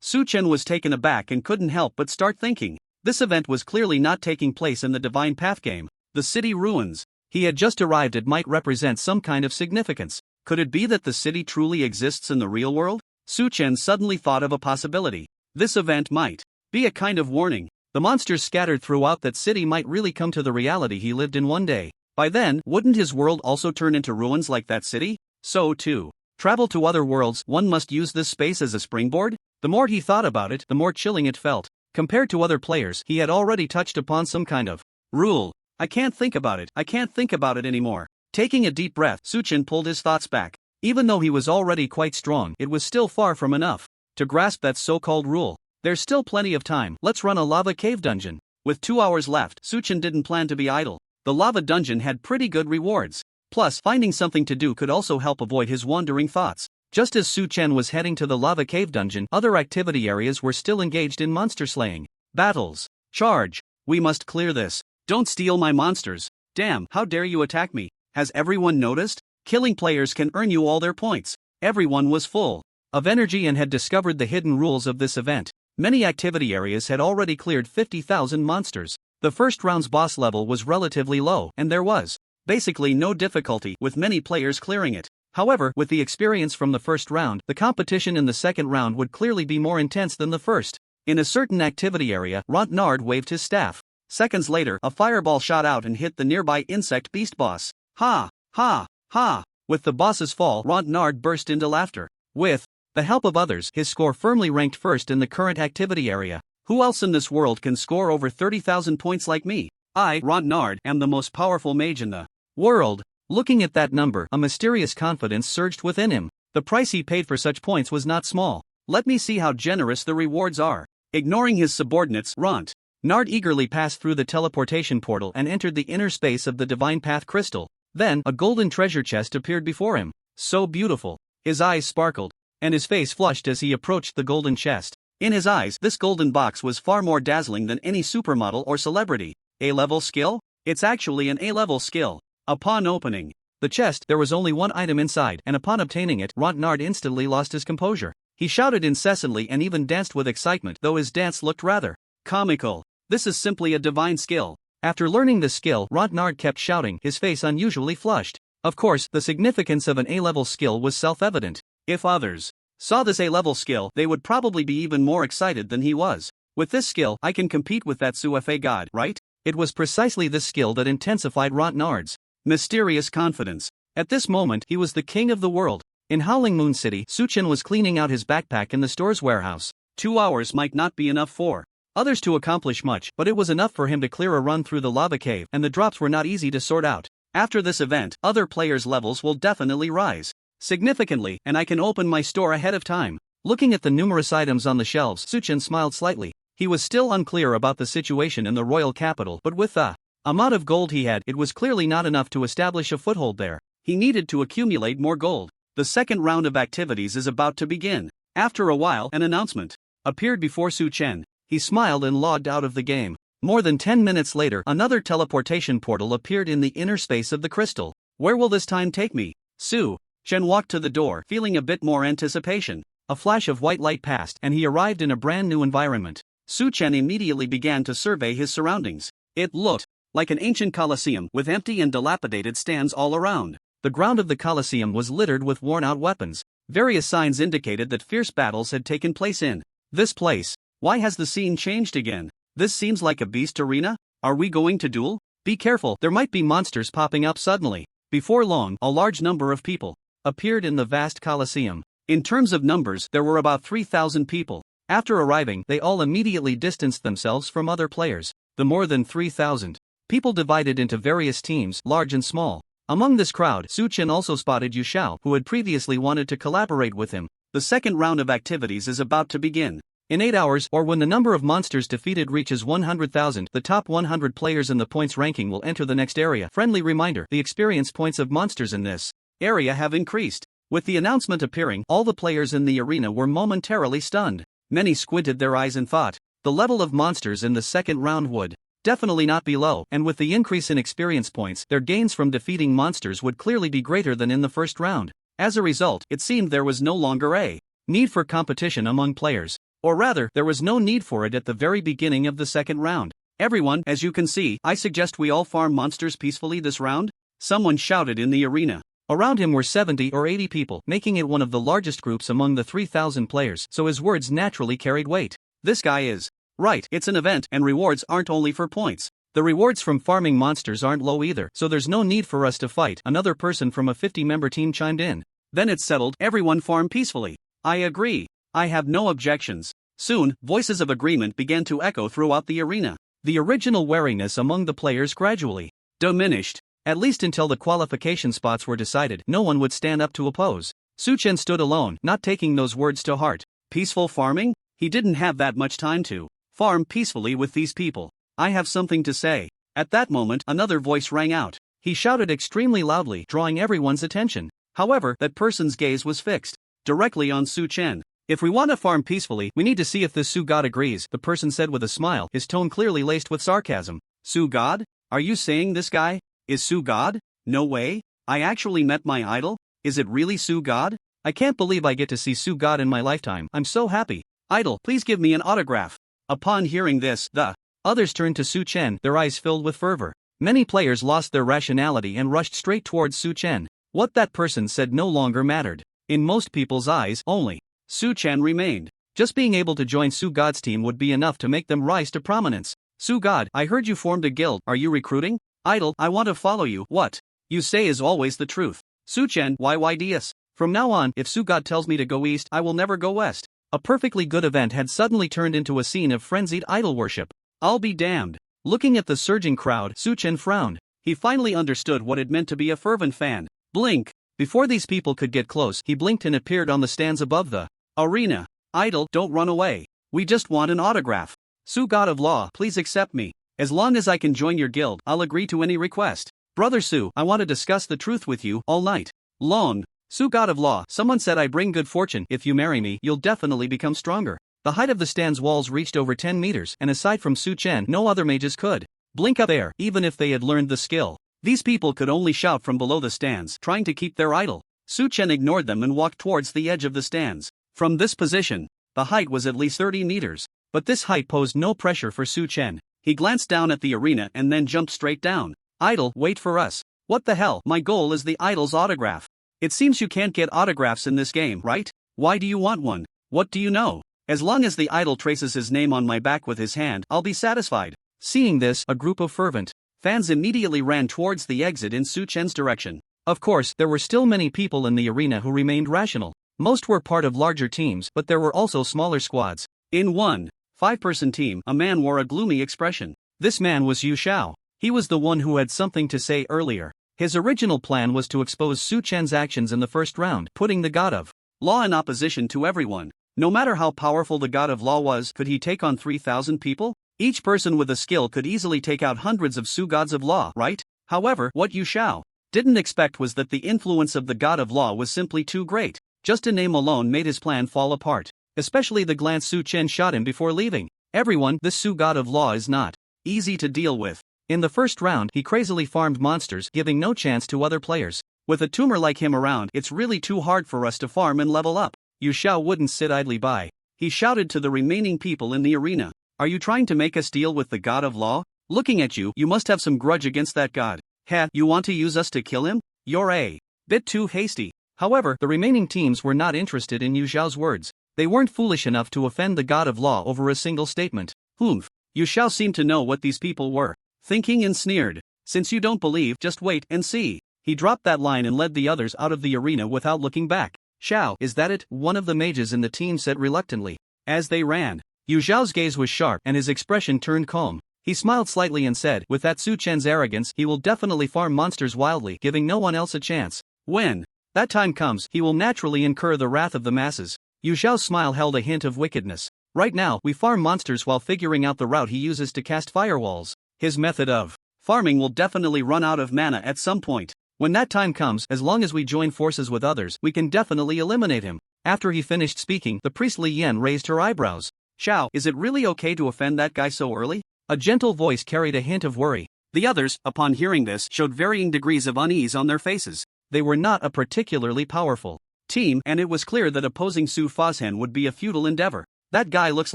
Su Chen was taken aback and couldn't help but start thinking. This event was clearly not taking place in the Divine Path game. The city ruins he had just arrived at might represent some kind of significance. Could it be that the city truly exists in the real world? Su Chen suddenly thought of a possibility. This event might be a kind of warning. The monsters scattered throughout that city might really come to the reality he lived in one day. By then, wouldn't his world also turn into ruins like that city? So to travel to other worlds, one must use this space as a springboard? The more he thought about it, the more chilling it felt. Compared to other players, he had already touched upon some kind of rule. I can't think about it anymore. Taking a deep breath, Su Chen pulled his thoughts back. Even though he was already quite strong, it was still far from enough to grasp that so-called rule. There's still plenty of time. Let's run a lava cave dungeon. With 2 hours left, Suchen didn't plan to be idle. The lava dungeon had pretty good rewards. Plus, finding something to do could also help avoid his wandering thoughts. Just as Suchen was heading to the lava cave dungeon, other activity areas were still engaged in monster slaying. Battles. Charge. We must clear this. Don't steal my monsters. Damn, how dare you attack me? Has everyone noticed? Killing players can earn you all their points. Everyone was full of energy and had discovered the hidden rules of this event. Many activity areas had already cleared 50,000 monsters. The first round's boss level was relatively low, and there was basically no difficulty with many players clearing it. However, with the experience from the first round, the competition in the second round would clearly be more intense than the first. In a certain activity area, Rontnard waved his staff. Seconds later, a fireball shot out and hit the nearby insect beast boss. Ha! Ha! Ha! With the boss's fall, Rontnard burst into laughter. With the help of others, his score firmly ranked first in the current activity area. Who else in this world can score over 30,000 points like me? I, Rontnard, am the most powerful mage in the world. Looking at that number, a mysterious confidence surged within him. The price he paid for such points was not small. Let me see how generous the rewards are. Ignoring his subordinates, Rontnard eagerly passed through the teleportation portal and entered the inner space of the Divine Path crystal. Then, a golden treasure chest appeared before him. So beautiful. His eyes sparkled, and his face flushed as he approached the golden chest. In his eyes, this golden box was far more dazzling than any supermodel or celebrity. A-level skill? It's actually an A-level skill. Upon opening the chest, there was only one item inside, and upon obtaining it, Rontnard instantly lost his composure. He shouted incessantly and even danced with excitement, though his dance looked rather comical. This is simply a divine skill. After learning this skill, Rontnard kept shouting, his face unusually flushed. Of course, the significance of an A-level skill was self-evident. If others saw this A-level skill, they would probably be even more excited than he was. With this skill, I can compete with that Suefe god, right? It was precisely this skill that intensified Rontnard's mysterious confidence. At this moment, he was the king of the world. In Howling Moon City, Suchen was cleaning out his backpack in the store's warehouse. 2 hours might not be enough for others to accomplish much, but it was enough for him to clear a run through the lava cave, and the drops were not easy to sort out. After this event, other players' levels will definitely rise significantly, and I can open my store ahead of time. Looking at the numerous items on the shelves, Suchen smiled slightly. He was still unclear about the situation in the royal capital, but with the amount of gold he had, it was clearly not enough to establish a foothold there. He needed to accumulate more gold. The second round of activities is about to begin. After a while, an announcement appeared before Suchen. He smiled and logged out of the game. More than 10 minutes later, another teleportation portal appeared in the inner space of the crystal. Where will this time take me? Suchen walked to the door, feeling a bit more anticipation. A flash of white light passed, and he arrived in a brand new environment. Suchen immediately began to survey his surroundings. It looked like an ancient coliseum with empty and dilapidated stands all around. The ground of the coliseum was littered with worn-out weapons. Various signs indicated that fierce battles had taken place in this place. Why has the scene changed again? This seems like a beast arena. Are we going to duel? Be careful, there might be monsters popping up suddenly. Before long, a large number of people appeared in the vast coliseum. In terms of numbers, there were about 3,000 people. After arriving, they all immediately distanced themselves from other players. The more than 3,000 people divided into various teams, large and small. Among this crowd, Suchen also spotted Yu Xiao, who had previously wanted to collaborate with him. The second round of activities is about to begin. In 8 hours, or when the number of monsters defeated reaches 100,000, the top 100 players in the points ranking will enter the next area. Friendly reminder, the experience points of monsters in this area have increased. With the announcement appearing, all the players in the arena were momentarily stunned. Many squinted their eyes and thought, the level of monsters in the second round would definitely not be low, and with the increase in experience points, their gains from defeating monsters would clearly be greater than in the first round. As a result, it seemed there was no longer a need for competition among players. Or rather, there was no need for it at the very beginning of the second round. Everyone, as you can see, I suggest we all farm monsters peacefully this round? Someone shouted in the arena. Around him were 70 or 80 people, making it one of the largest groups among the 3,000 players, so his words naturally carried weight. This guy is right, it's an event, and rewards aren't only for points. The rewards from farming monsters aren't low either, so there's no need for us to fight, another person from a 50-member team chimed in. Then it's settled, everyone farm peacefully. I agree. I have no objections. Soon, voices of agreement began to echo throughout the arena. The original wariness among the players gradually diminished. At least until the qualification spots were decided, no one would stand up to oppose. Suchen stood alone, not taking those words to heart. Peaceful farming? He didn't have that much time to farm peacefully with these people. I have something to say. At that moment, another voice rang out. He shouted extremely loudly, drawing everyone's attention. However, that person's gaze was fixed directly on Su Chen. If we want to farm peacefully, we need to see if this Su God agrees, the person said with a smile, his tone clearly laced with sarcasm. Su God? Are you saying this guy is Su God? No way. I actually met my idol? Is it really Su God? I can't believe I get to see Su God in my lifetime. I'm so happy. Idol, please give me an autograph. Upon hearing this, the others turned to Su Chen, their eyes filled with fervor. Many players lost their rationality and rushed straight towards Su Chen. What that person said no longer mattered. In most people's eyes, only Su Chen remained. Just being able to join Su God's team would be enough to make them rise to prominence. Su God, I heard you formed a guild. Are you recruiting? Idol, I want to follow you. What you say is always the truth. Su Chen, YYDS. From now on, if Su God tells me to go east, I will never go west. A perfectly good event had suddenly turned into a scene of frenzied idol worship. I'll be damned. Looking at the surging crowd, Su Chen frowned. He finally understood what it meant to be a fervent fan. Blink. Before these people could get close, he blinked and appeared on the stands above the arena. Idol, don't run away. We just want an autograph. Su God of Law, please accept me. As long as I can join your guild, I'll agree to any request. Brother Su, I want to discuss the truth with you all night long. Su God of Law, someone said I bring good fortune. If you marry me, you'll definitely become stronger. The height of the stand's walls reached over 10 meters, and aside from Su Chen, no other mages could blink up there, even if they had learned the skill. These people could only shout from below the stands, trying to keep their idol. Su Chen ignored them and walked towards the edge of the stands. From this position, the height was at least 30 meters. But this height posed no pressure for Su Chen. He glanced down at the arena and then jumped straight down. Idol, wait for us. What the hell? My goal is the idol's autograph. It seems you can't get autographs in this game, right? Why do you want one? What do you know? As long as the idol traces his name on my back with his hand, I'll be satisfied. Seeing this, a group of fervent fans immediately ran towards the exit in Su Chen's direction. Of course, there were still many people in the arena who remained rational. Most were part of larger teams, but there were also smaller squads. In one 5-person team, a man wore a gloomy expression. This man was Yu Xiao. He was the one who had something to say earlier. His original plan was to expose Su Chen's actions in the first round, putting the God of Law in opposition to everyone. No matter how powerful the God of Law was, could he take on 3,000 people? Each person with a skill could easily take out hundreds of Su Gods of Law, right? However, what Yu Xiao didn't expect was that the influence of the God of Law was simply too great. Just a name alone made his plan fall apart. Especially the glance Su Chen shot him before leaving. Everyone, this Su God of Law is not easy to deal with. In the first round, he crazily farmed monsters, giving no chance to other players. With a tumor like him around, it's really too hard for us to farm and level up. Yu Xiao wouldn't sit idly by. He shouted to the remaining people in the arena. Are you trying to make us deal with the God of Law? Looking at you, you must have some grudge against that God. Heh, you want to use us to kill him? You're a bit too hasty. However, the remaining teams were not interested in Yu Xiao's words. They weren't foolish enough to offend the God of Law over a single statement. Humph. Yu Xiao seemed to know what these people were thinking and sneered. Since you don't believe, just wait and see. He dropped that line and led the others out of the arena without looking back. Xiao, is that it? One of the mages in the team said reluctantly. As they ran, Yu Xiao's gaze was sharp and his expression turned calm. He smiled slightly and said, with that Su Chen's arrogance, he will definitely farm monsters wildly, giving no one else a chance. When that time comes, he will naturally incur the wrath of the masses. Yu Xiao's smile held a hint of wickedness. Right now, we farm monsters while figuring out the route he uses to cast firewalls. His method of farming will definitely run out of mana at some point. When that time comes, as long as we join forces with others, we can definitely eliminate him. After he finished speaking, the priestly Yen raised her eyebrows. Xiao, is it really okay to offend that guy so early? A gentle voice carried a hint of worry. The others, upon hearing this, showed varying degrees of unease on their faces. They were not a particularly powerful team, and it was clear that opposing Su Fazhen would be a futile endeavor. That guy looks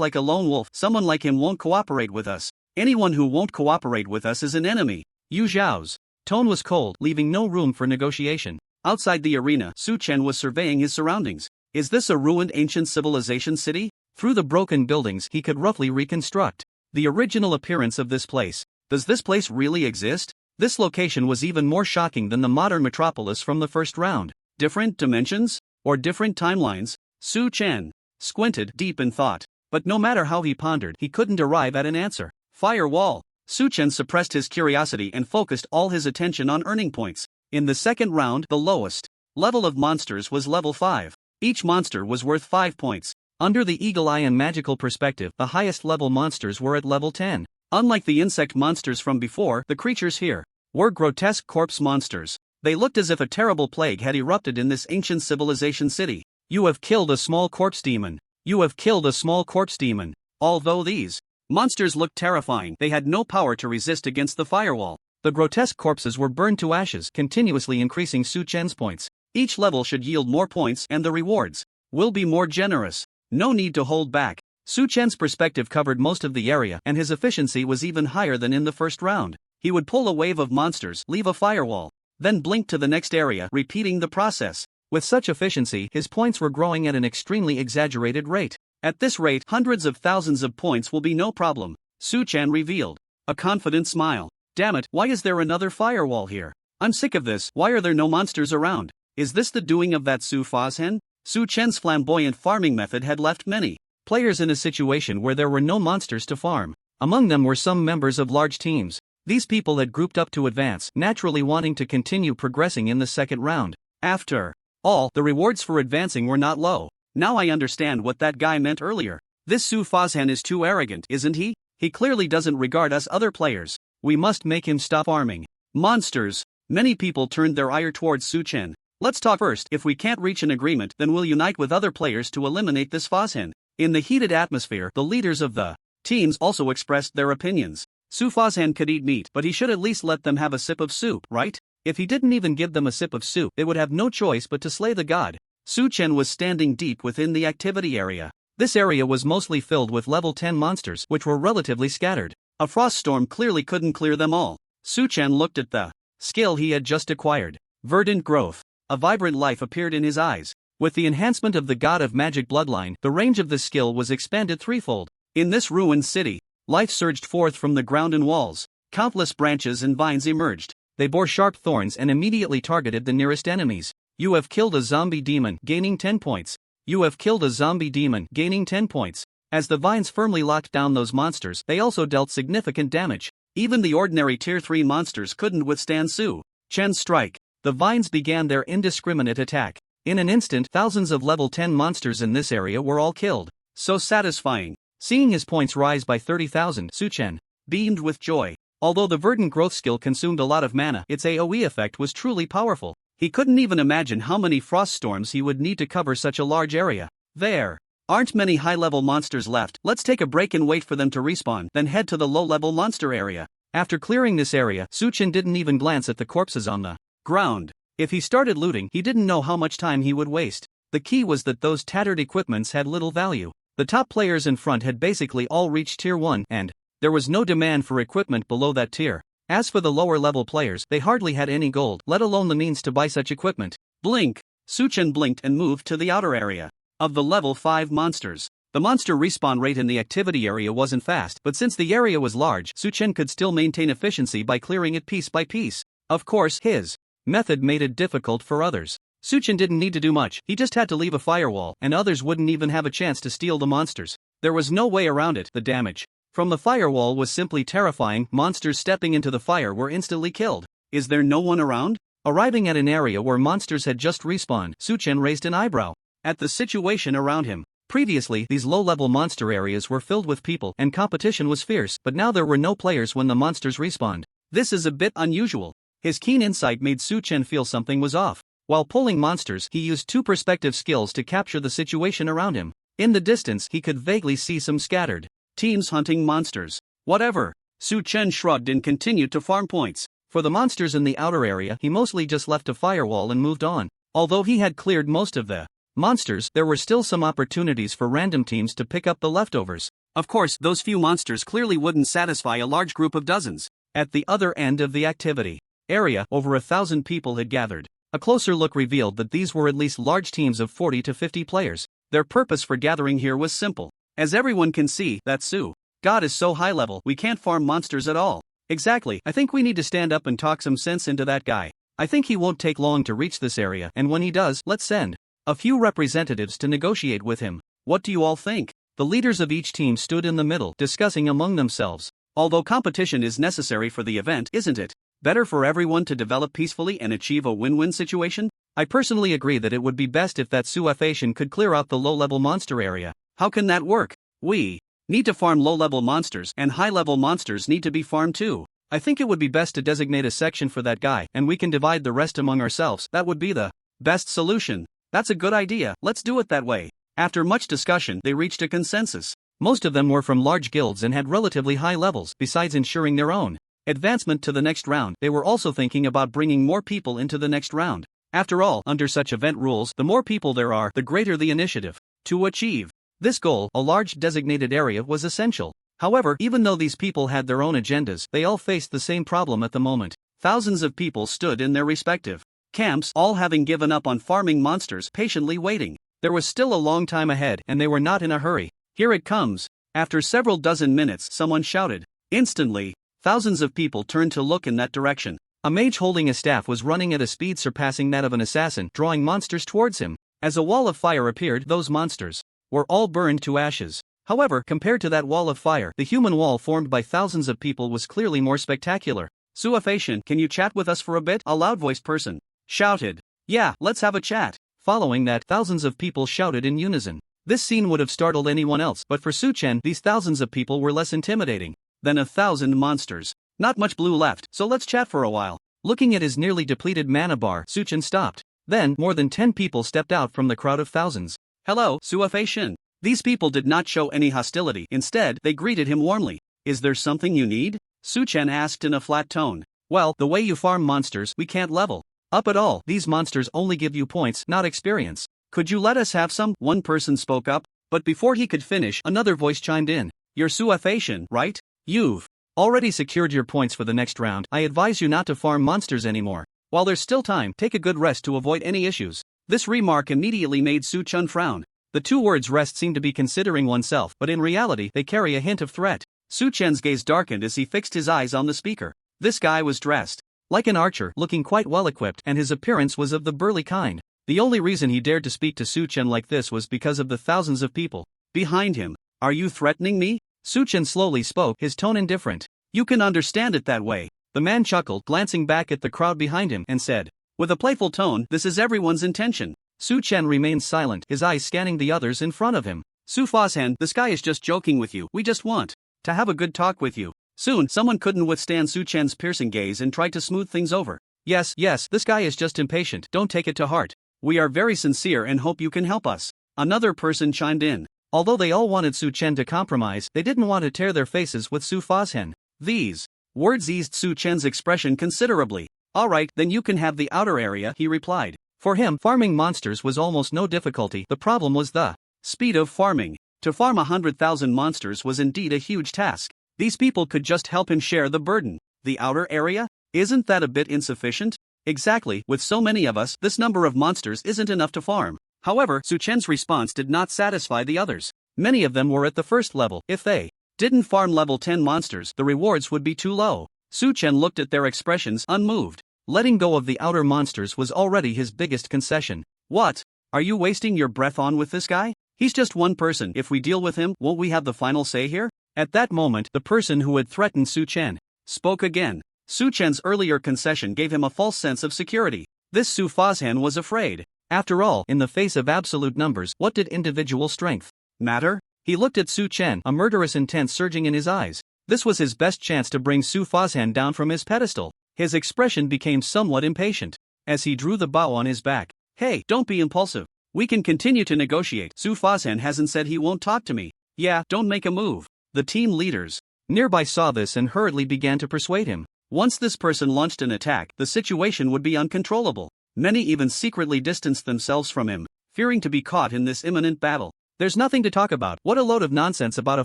like a lone wolf. Someone like him won't cooperate with us. Anyone who won't cooperate with us is an enemy. Yu Xiao's tone was cold, leaving no room for negotiation. Outside the arena, Su Chen was surveying his surroundings. Is this a ruined ancient civilization city? Through the broken buildings, he could roughly reconstruct the original appearance of this place. Does this place really exist? This location was even more shocking than the modern metropolis from the first round. Different dimensions? Or different timelines? Su Chen squinted, deep in thought. But no matter how he pondered, he couldn't arrive at an answer. Firewall. Su Chen suppressed his curiosity and focused all his attention on earning points. In the second round, the lowest level of monsters was level 5. Each monster was worth 5 points. Under the eagle eye and magical perspective, the highest level monsters were at level 10. Unlike the insect monsters from before, the creatures here were grotesque corpse monsters. They looked as if a terrible plague had erupted in this ancient civilization city. You have killed a small corpse demon. You have killed a small corpse demon. Although these monsters looked terrifying, they had no power to resist against the firewall. The grotesque corpses were burned to ashes, continuously increasing Su Chen's points. Each level should yield more points and the rewards will be more generous. No need to hold back. Su Chen's perspective covered most of the area and his efficiency was even higher than in the first round. He would pull a wave of monsters, leave a firewall, then blink to the next area, repeating the process. With such efficiency, his points were growing at an extremely exaggerated rate. At this rate, hundreds of thousands of points will be no problem, Su Chen revealed. A confident smile. Damn it, why is there another firewall here? I'm sick of this, why are there no monsters around? Is this the doing of that Su Fazhen? Su Chen's flamboyant farming method had left many players in a situation where there were no monsters to farm. Among them were some members of large teams. These people had grouped up to advance, naturally wanting to continue progressing in the second round. After all, the rewards for advancing were not low. Now I understand what that guy meant earlier. This Su Fazhen is too arrogant, isn't he? He clearly doesn't regard us other players. We must make him stop farming monsters. Many people turned their ire towards Su Chen. Let's talk first. If we can't reach an agreement, then we'll unite with other players to eliminate this Fazhen. In the heated atmosphere, the leaders of the teams also expressed their opinions. Su Fazhen could eat meat, but he should at least let them have a sip of soup, right? If he didn't even give them a sip of soup, they would have no choice but to slay the god. Su Chen was standing deep within the activity area. This area was mostly filled with level 10 monsters, which were relatively scattered. A frost storm clearly couldn't clear them all. Su Chen looked at the skill he had just acquired. Verdant growth. A vibrant life appeared in his eyes. With the enhancement of the God of Magic bloodline, the range of the skill was expanded threefold. In this ruined city, life surged forth from the ground and walls. Countless branches and vines emerged. They bore sharp thorns and immediately targeted the nearest enemies. You have killed a zombie demon, gaining 10 points. You have killed a zombie demon, gaining 10 points. As the vines firmly locked down those monsters, they also dealt significant damage. Even the ordinary Tier 3 monsters couldn't withstand Su Chen's strike. The vines began their indiscriminate attack. In an instant, thousands of level 10 monsters in this area were all killed. So satisfying. Seeing his points rise by 30,000, Su Chen beamed with joy. Although the verdant growth skill consumed a lot of mana, its AoE effect was truly powerful. He couldn't even imagine how many frost storms he would need to cover such a large area. There aren't many high-level monsters left. Let's take a break and wait for them to respawn, then head to the low-level monster area. After clearing this area, Su Chen didn't even glance at the corpses on the ground. If he started looting, he didn't know how much time he would waste. The key was that those tattered equipments had little value. The top players in front had basically all reached Tier 1, and there was no demand for equipment below that tier. As for the lower-level players, they hardly had any gold, let alone the means to buy such equipment. Blink! Su Chen blinked and moved to the outer area of the level 5 monsters. The monster respawn rate in the activity area wasn't fast, but since the area was large, Su Chen could still maintain efficiency by clearing it piece by piece. Of course, his method made it difficult for others. Su Chen didn't need to do much, he just had to leave a firewall, and others wouldn't even have a chance to steal the monsters. There was no way around it. The damage from the firewall was simply terrifying. Monsters stepping into the fire were instantly killed. Is there no one around? Arriving at an area where monsters had just respawned, Su Chen raised an eyebrow at the situation around him. Previously, these low-level monster areas were filled with people and competition was fierce, but now there were no players when the monsters respawned. This is a bit unusual. His keen insight made Su Chen feel something was off. While pulling monsters, he used 2 perspective skills to capture the situation around him. In the distance, he could vaguely see some scattered teams hunting monsters. Whatever. Su Chen shrugged and continued to farm points. For the monsters in the outer area, he mostly just left a firewall and moved on. Although he had cleared most of the monsters, there were still some opportunities for random teams to pick up the leftovers. Of course, those few monsters clearly wouldn't satisfy a large group of dozens. At the other end of the activity area, over 1,000 people had gathered. A closer look revealed that these were at least large teams of 40 to 50 players. Their purpose for gathering here was simple. As everyone can see, that Su God is so high level, we can't farm monsters at all. Exactly, I think we need to stand up and talk some sense into that guy. I think he won't take long to reach this area, and when he does, let's send a few representatives to negotiate with him. What do you all think? The leaders of each team stood in the middle, discussing among themselves. Although competition is necessary for the event, isn't it better for everyone to develop peacefully and achieve a win-win situation? I personally agree that it would be best if that Su Fazhen could clear out the low-level monster area. How can that work? We need to farm low-level monsters, and high-level monsters need to be farmed too. I think it would be best to designate a section for that guy, and we can divide the rest among ourselves. That would be the best solution. That's a good idea, let's do it that way. After much discussion, they reached a consensus. Most of them were from large guilds and had relatively high levels. Besides ensuring their own advancement to the next round, they were also thinking about bringing more people into the next round. After all, under such event rules, the more people there are, the greater the initiative. To achieve this goal, a large designated area was essential. However, even though these people had their own agendas, they all faced the same problem at the moment. Thousands of people stood in their respective camps, all having given up on farming monsters, patiently waiting. There was still a long time ahead, and they were not in a hurry. Here it comes. After several dozen minutes, someone shouted. Instantly, thousands of people turned to look in that direction. A mage holding a staff was running at a speed surpassing that of an assassin, drawing monsters towards him. As a wall of fire appeared, those monsters were all burned to ashes. However, compared to that wall of fire, the human wall formed by thousands of people was clearly more spectacular. Suafation, can you chat with us for a bit? A loud-voiced person shouted. Yeah, let's have a chat. Following that, thousands of people shouted in unison. This scene would have startled anyone else, but for Suchen, these thousands of people were less intimidating than 1,000 monsters. Not much blue left, so let's chat for a while. Looking at his nearly depleted mana bar, Suchen stopped. Then, more than 10 people stepped out from the crowd of thousands. Hello, Suafei-shin. These people did not show any hostility. Instead, they greeted him warmly. Is there something you need? Suchen asked in a flat tone. Well, the way you farm monsters, we can't level up at all. These monsters only give you points, not experience. Could you let us have some? One person spoke up, but before he could finish, another voice chimed in. You're Suafei-shin, right? You've already secured your points for the next round. I advise you not to farm monsters anymore. While there's still time, take a good rest to avoid any issues. This remark immediately made Suchen frown. The two words rest seem to be considering oneself, but in reality they carry a hint of threat. Suchen's gaze darkened as he fixed his eyes on the speaker. This guy was dressed like an archer, looking quite well equipped, and his appearance was of the burly kind. The only reason he dared to speak to Suchen like this was because of the thousands of people behind him. Are you threatening me? Suchen slowly spoke, his tone indifferent. You can understand it that way. The man chuckled, glancing back at the crowd behind him, and said, with a playful tone, this is everyone's intention. Suchen remained silent, his eyes scanning the others in front of him. Su Fazhan, this guy is just joking with you. We just want to have a good talk with you. Soon, someone couldn't withstand Suchen's piercing gaze and tried to smooth things over. Yes, this guy is just impatient. Don't take it to heart. We are very sincere and hope you can help us. Another person chimed in. Although they all wanted Suchen to compromise, they didn't want to tear their faces with Su Fazhan. These words eased Suchen's expression considerably. Alright, then you can have the outer area, he replied. For him, farming monsters was almost no difficulty. The problem was the speed of farming. To farm 100,000 monsters was indeed a huge task. These people could just help him share the burden. The outer area? Isn't that a bit insufficient? Exactly, with so many of us, this number of monsters isn't enough to farm. However, Suchen's response did not satisfy the others. Many of them were at the first level. If they didn't farm level 10 monsters, the rewards would be too low. Suchen looked at their expressions, unmoved. Letting go of the outer monsters was already his biggest concession. What are you wasting your breath on with this guy? He's just one person. If we deal with him, won't we have the final say here? At that moment, the person who had threatened Suchen spoke again. Suchen's earlier concession gave him a false sense of security. This Su Fazhan was afraid. After all, in the face of absolute numbers, what did individual strength matter? He looked at Suchen, a murderous intent surging in his eyes. This was his best chance to bring Su Fazhan down from his pedestal. His expression became somewhat impatient as he drew the bow on his back. Hey, don't be impulsive. We can continue to negotiate. Su Fazhan hasn't said he won't talk to me. Yeah, don't make a move. The team leaders nearby saw this and hurriedly began to persuade him. Once this person launched an attack, the situation would be uncontrollable. Many even secretly distanced themselves from him, fearing to be caught in this imminent battle. There's nothing to talk about. What a load of nonsense about a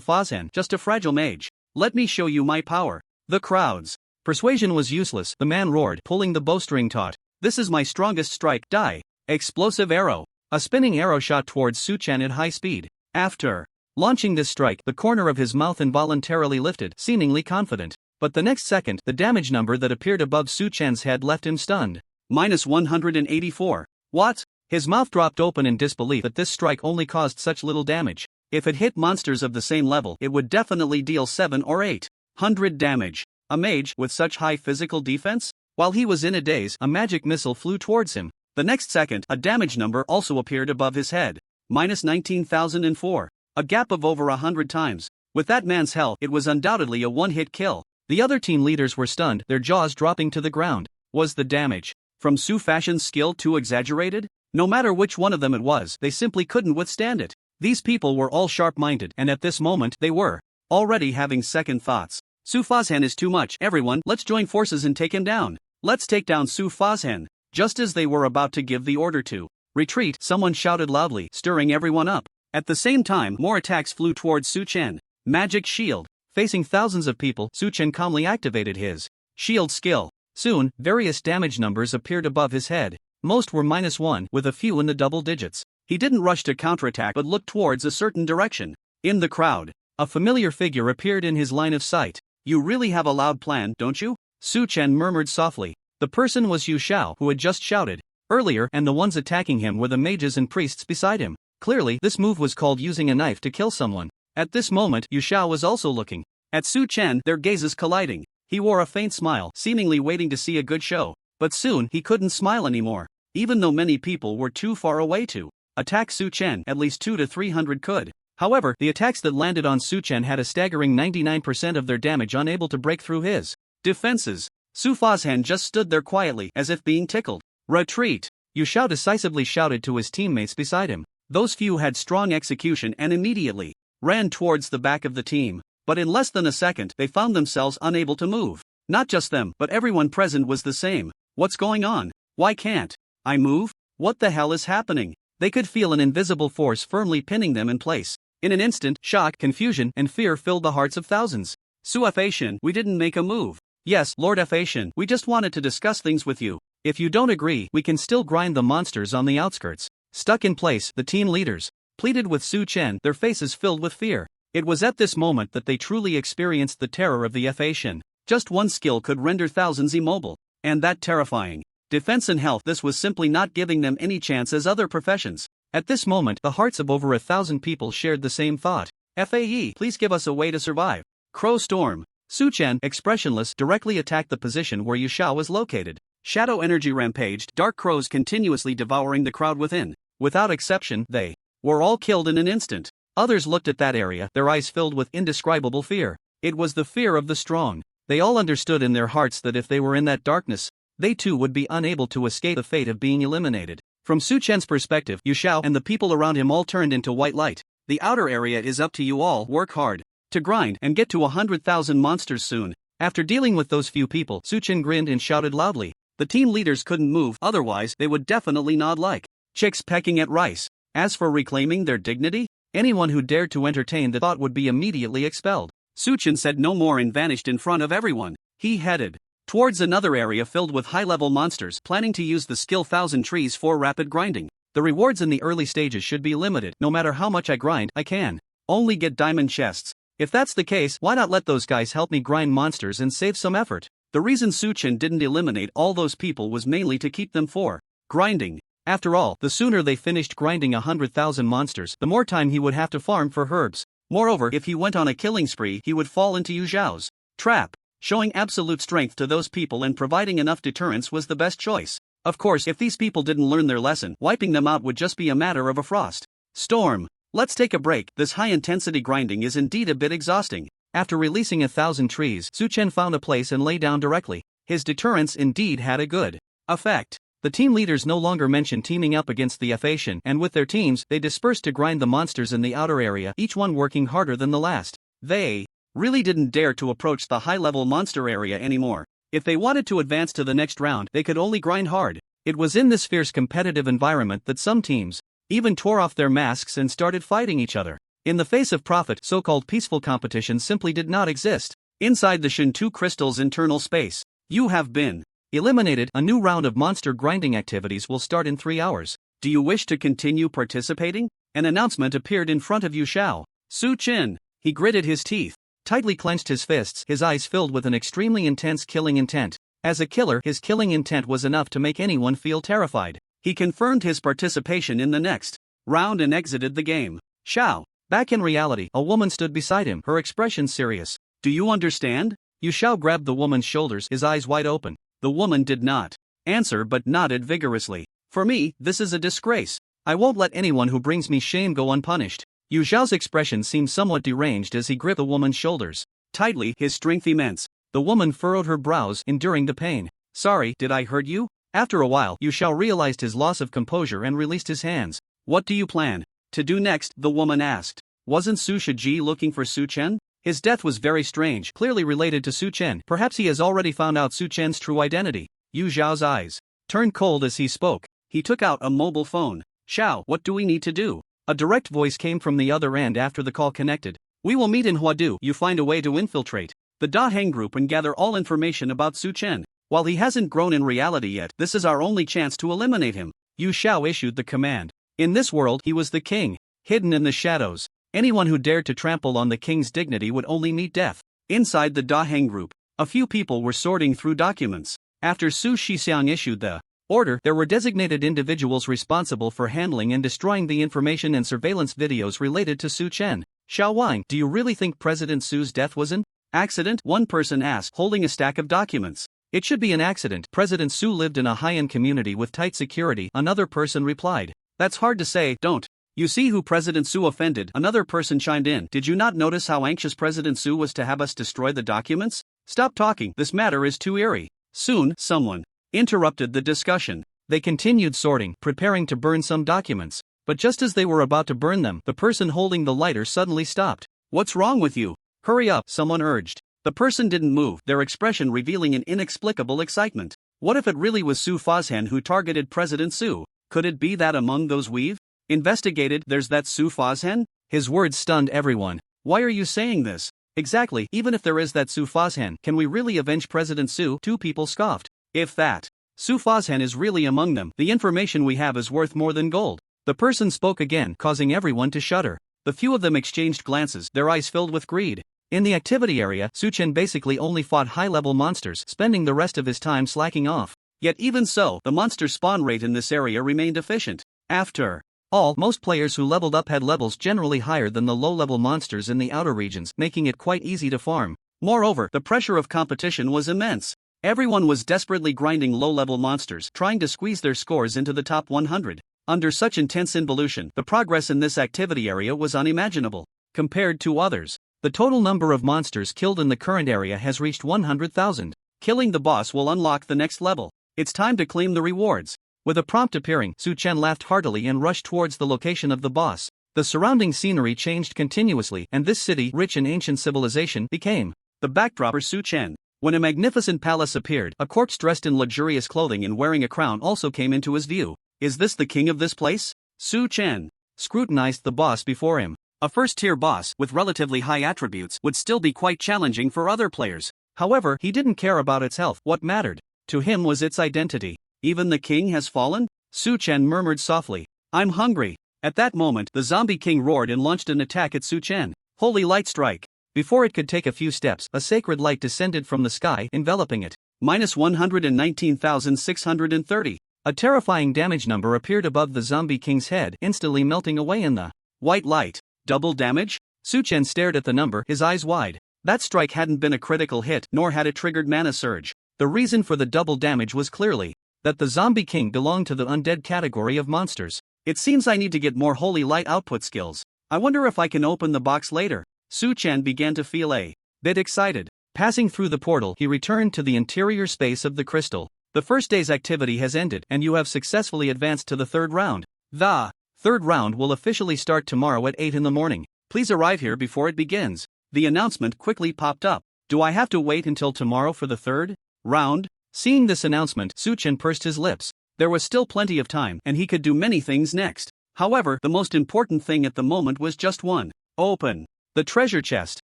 Fazhan, just a fragile mage. Let me show you my power. The crowds. Persuasion was useless, the man roared, pulling the bowstring taut. This is my strongest strike. Die. Explosive arrow. A spinning arrow shot towards Suchen at high speed. After launching this strike, the corner of his mouth involuntarily lifted, seemingly confident. But the next second, the damage number that appeared above Suchen's head left him stunned. -184. What? His mouth dropped open in disbelief that this strike only caused such little damage. If it hit monsters of the same level, it would definitely deal 7 or 800 damage. A mage with such high physical defense? While he was in a daze, a magic missile flew towards him. The next second, a damage number also appeared above his head. -19,004. A gap of over 100 times. With that man's health, it was undoubtedly a one-hit kill. The other team leaders were stunned, their jaws dropping to the ground. Was the damage from Su Fashion's skill too exaggerated? No matter which one of them it was, they simply couldn't withstand it. These people were all sharp-minded, and at this moment they were already having second thoughts. Su Fazhan is too much. Everyone, let's join forces and take him down. Let's take down Su Fazhan. Just as they were about to give the order to retreat, someone shouted loudly, stirring everyone up. At the same time, more attacks flew towards Su Chen. Magic shield. Facing thousands of people, Su Chen calmly activated his shield skill. Soon, various damage numbers appeared above his head. Most were -1, with a few in the double digits. He didn't rush to counterattack but looked towards a certain direction. In the crowd, a familiar figure appeared in his line of sight. You really have a loud plan, don't you? Su Chen murmured softly. The person was Yu Xiao, who had just shouted earlier, and the ones attacking him were the mages and priests beside him. Clearly, this move was called using a knife to kill someone. At this moment, Yu Xiao was also looking at Su Chen, their gazes colliding. He wore a faint smile, seemingly waiting to see a good show. But soon, he couldn't smile anymore. Even though many people were too far away to attack Su Chen, at least 200 to 300 could. However, the attacks that landed on Su Chen had a staggering 99% of their damage unable to break through his defenses. Su Fazhan just stood there quietly, as if being tickled. Retreat! Yu Xiao decisively shouted to his teammates beside him. Those few had strong execution and immediately ran towards the back of the team. But in less than a second, they found themselves unable to move. Not just them, but everyone present was the same. What's going on? Why can't I move? What the hell is happening? They could feel an invisible force firmly pinning them in place. In an instant, shock, confusion, and fear filled the hearts of thousands. Su Fashion, we didn't make a move. Yes, Lord Fashion, we just wanted to discuss things with you. If you don't agree, we can still grind the monsters on the outskirts. Stuck in place, the team leaders pleaded with Su Chen, their faces filled with fear. It was at this moment that they truly experienced the terror of the Fashion. Just one skill could render thousands immobile. And that terrifying defense and health, this was simply not giving them any chance as other professions. At this moment, the hearts of over 1,000 people shared the same thought. FAE, please give us a way to survive. Crow Storm. Su Chen, expressionless, directly attacked the position where Yu Xiao was located. Shadow energy rampaged, dark crows continuously devouring the crowd within. Without exception, they were all killed in an instant. Others looked at that area, their eyes filled with indescribable fear. It was the fear of the strong. They all understood in their hearts that if they were in that darkness, they too would be unable to escape the fate of being eliminated. From Su Chen's perspective, Yu Xiao and the people around him all turned into white light. The outer area is up to you all, work hard to grind and get to 100,000 monsters soon. After dealing with those few people, Su Chen grinned and shouted loudly. The team leaders couldn't move, otherwise they would definitely nod like chicks pecking at rice. As for reclaiming their dignity, anyone who dared to entertain the thought would be immediately expelled. Su Chen said no more and vanished in front of everyone. He headed towards another area filled with high-level monsters, planning to use the skill 1000 trees for rapid grinding. The rewards in the early stages should be limited. No matter how much I grind, I can only get diamond chests. If that's the case, why not let those guys help me grind monsters and save some effort? The reason Su Chen didn't eliminate all those people was mainly to keep them for grinding. After all, the sooner they finished grinding 100,000 monsters, the more time he would have to farm for herbs. Moreover, if he went on a killing spree, he would fall into Yu Xiao's trap. Showing absolute strength to those people and providing enough deterrence was the best choice. Of course, if these people didn't learn their lesson, wiping them out would just be a matter of a frost storm. Let's take a break. This high-intensity grinding is indeed a bit exhausting. After releasing 1,000 trees, Su Chen found a place and lay down directly. His deterrence indeed had a good effect. The team leaders no longer mentioned teaming up against the Fashion, and with their teams, they dispersed to grind the monsters in the outer area, each one working harder than the last. They really didn't dare to approach the high-level monster area anymore. If they wanted to advance to the next round, they could only grind hard. It was in this fierce competitive environment that some teams even tore off their masks and started fighting each other. In the face of profit, so-called peaceful competition simply did not exist. Inside the Shin-2 Crystal's internal space, you have been eliminated. A new round of monster grinding activities will start in 3 hours. Do you wish to continue participating? An announcement appeared in front of Yu Xiao. Su Chen. He gritted his teeth, tightly clenched his fists, his eyes filled with an extremely intense killing intent. As a killer, his killing intent was enough to make anyone feel terrified. He confirmed his participation in the next round and exited the game. Xiao. Back in reality, a woman stood beside him, her expression serious. Do you understand? Yu Xiao grabbed the woman's shoulders, his eyes wide open. The woman did not answer but nodded vigorously. For me, this is a disgrace. I won't let anyone who brings me shame go unpunished. Yu Zhao's expression seemed somewhat deranged as he gripped the woman's shoulders tightly, his strength immense. The woman furrowed her brows, enduring the pain. Sorry, did I hurt you? After a while, Yu Zhao realized his loss of composure and released his hands. What do you plan to do next? The woman asked. Wasn't Su Shiji looking for Su Chen? His death was very strange, clearly related to Su Chen. Perhaps he has already found out Su Chen's true identity. Yu Zhao's eyes turned cold as he spoke. He took out a mobile phone. Xiao, what do we need to do? A direct voice came from the other end after the call connected. We will meet in Huadu. You find a way to infiltrate the Da Heng group and gather all information about Su Chen. While he hasn't grown in reality yet, this is our only chance to eliminate him. Yu Zhao issued the command. In this world, he was the king, hidden in the shadows. Anyone who dared to trample on the king's dignity would only meet death. Inside the Da Heng group, a few people were sorting through documents. After Su Shixiang issued the order, there were designated individuals responsible for handling and destroying the information and surveillance videos related to Su Chen. Xiao Wang, do you really think President Su's death was an accident? One person asked, holding a stack of documents. It should be an accident. President Su lived in a high-end community with tight security, another person replied. That's hard to say, don't you see who President Su offended? Another person chimed in. Did you not notice how anxious President Su was to have us destroy the documents? Stop talking, this matter is too eerie. Soon, someone interrupted the discussion. They continued sorting, preparing to burn some documents. But just as they were about to burn them, the person holding the lighter suddenly stopped. What's wrong with you? Hurry up, someone urged. The person didn't move, their expression revealing an inexplicable excitement. What if it really was Su Fazhan who targeted President Su? Could it be that among those we've investigated, there's that Su Fazhan? His words stunned everyone. Why are you saying this? Exactly, even if there is that Su Fazhan, can we really avenge President Su? Two people scoffed. If that Su Fazhan is really among them, the information we have is worth more than gold. The person spoke again, causing everyone to shudder. The few of them exchanged glances, their eyes filled with greed. In the activity area, Su Chen basically only fought high-level monsters, spending the rest of his time slacking off. Yet even so, the monster spawn rate in this area remained efficient. After all, most players who leveled up had levels generally higher than the low-level monsters in the outer regions, making it quite easy to farm. Moreover, the pressure of competition was immense. Everyone was desperately grinding low-level monsters, trying to squeeze their scores into the top 100. Under such intense involution, the progress in this activity area was unimaginable. Compared to others, the total number of monsters killed in the current area has reached 100,000. Killing the boss will unlock the next level. It's time to claim the rewards. With a prompt appearing, Su Chen laughed heartily and rushed towards the location of the boss. The surrounding scenery changed continuously, and this city, rich in ancient civilization, became the backdrop for Su Chen. When a magnificent palace appeared, a corpse dressed in luxurious clothing and wearing a crown also came into his view. Is this the king of this place? Su Chen scrutinized the boss before him. A first-tier boss, with relatively high attributes, would still be quite challenging for other players. However, he didn't care about its health. What mattered to him was its identity. Even the king has fallen? Su Chen murmured softly. I'm hungry. At that moment, the zombie king roared and launched an attack at Su Chen. Holy light strike. Before it could take a few steps, a sacred light descended from the sky, enveloping it. Minus 119,630. A terrifying damage number appeared above the zombie king's head, instantly melting away in the white light. Double damage? Su Chen stared at the number, his eyes wide. That strike hadn't been a critical hit, nor had it triggered mana surge. The reason for the double damage was clearly that the zombie king belonged to the undead category of monsters. It seems I need to get more holy light output skills. I wonder if I can open the box later. Su Chen began to feel a bit excited. Passing through the portal, he returned to the interior space of the crystal. The first day's activity has ended, and you have successfully advanced to the third round. The third round will officially start tomorrow at 8 in the morning. Please arrive here before it begins. The announcement quickly popped up. Do I have to wait until tomorrow for the third round? Seeing this announcement, Su Chen pursed his lips. There was still plenty of time, and he could do many things next. However, the most important thing at the moment was just one. Open the treasure chest.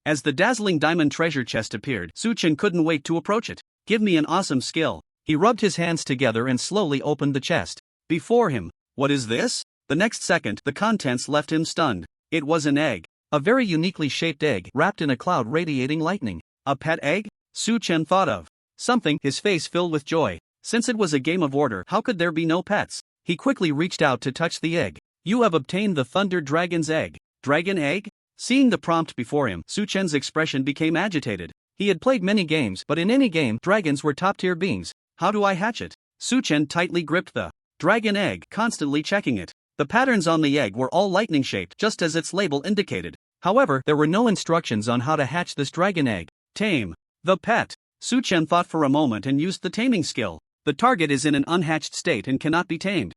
As the dazzling diamond treasure chest appeared, Su Chen couldn't wait to approach it. Give me an awesome skill. He rubbed his hands together and slowly opened the chest. Before him, what is this? The next second, the contents left him stunned. It was an egg. A very uniquely shaped egg, wrapped in a cloud radiating lightning. A pet egg? Su Chen thought of something, his face filled with joy. Since it was a game of order, how could there be no pets? He quickly reached out to touch the egg. You have obtained the Thunder Dragon's egg. Dragon egg? Seeing the prompt before him, Su Chen's expression became agitated. He had played many games, but in any game, dragons were top-tier beings. How do I hatch it? Su Chen tightly gripped the dragon egg, constantly checking it. The patterns on the egg were all lightning-shaped, just as its label indicated. However, there were no instructions on how to hatch this dragon egg. Tame the pet. Su-chen thought for a moment and used the taming skill. The target is in an unhatched state and cannot be tamed.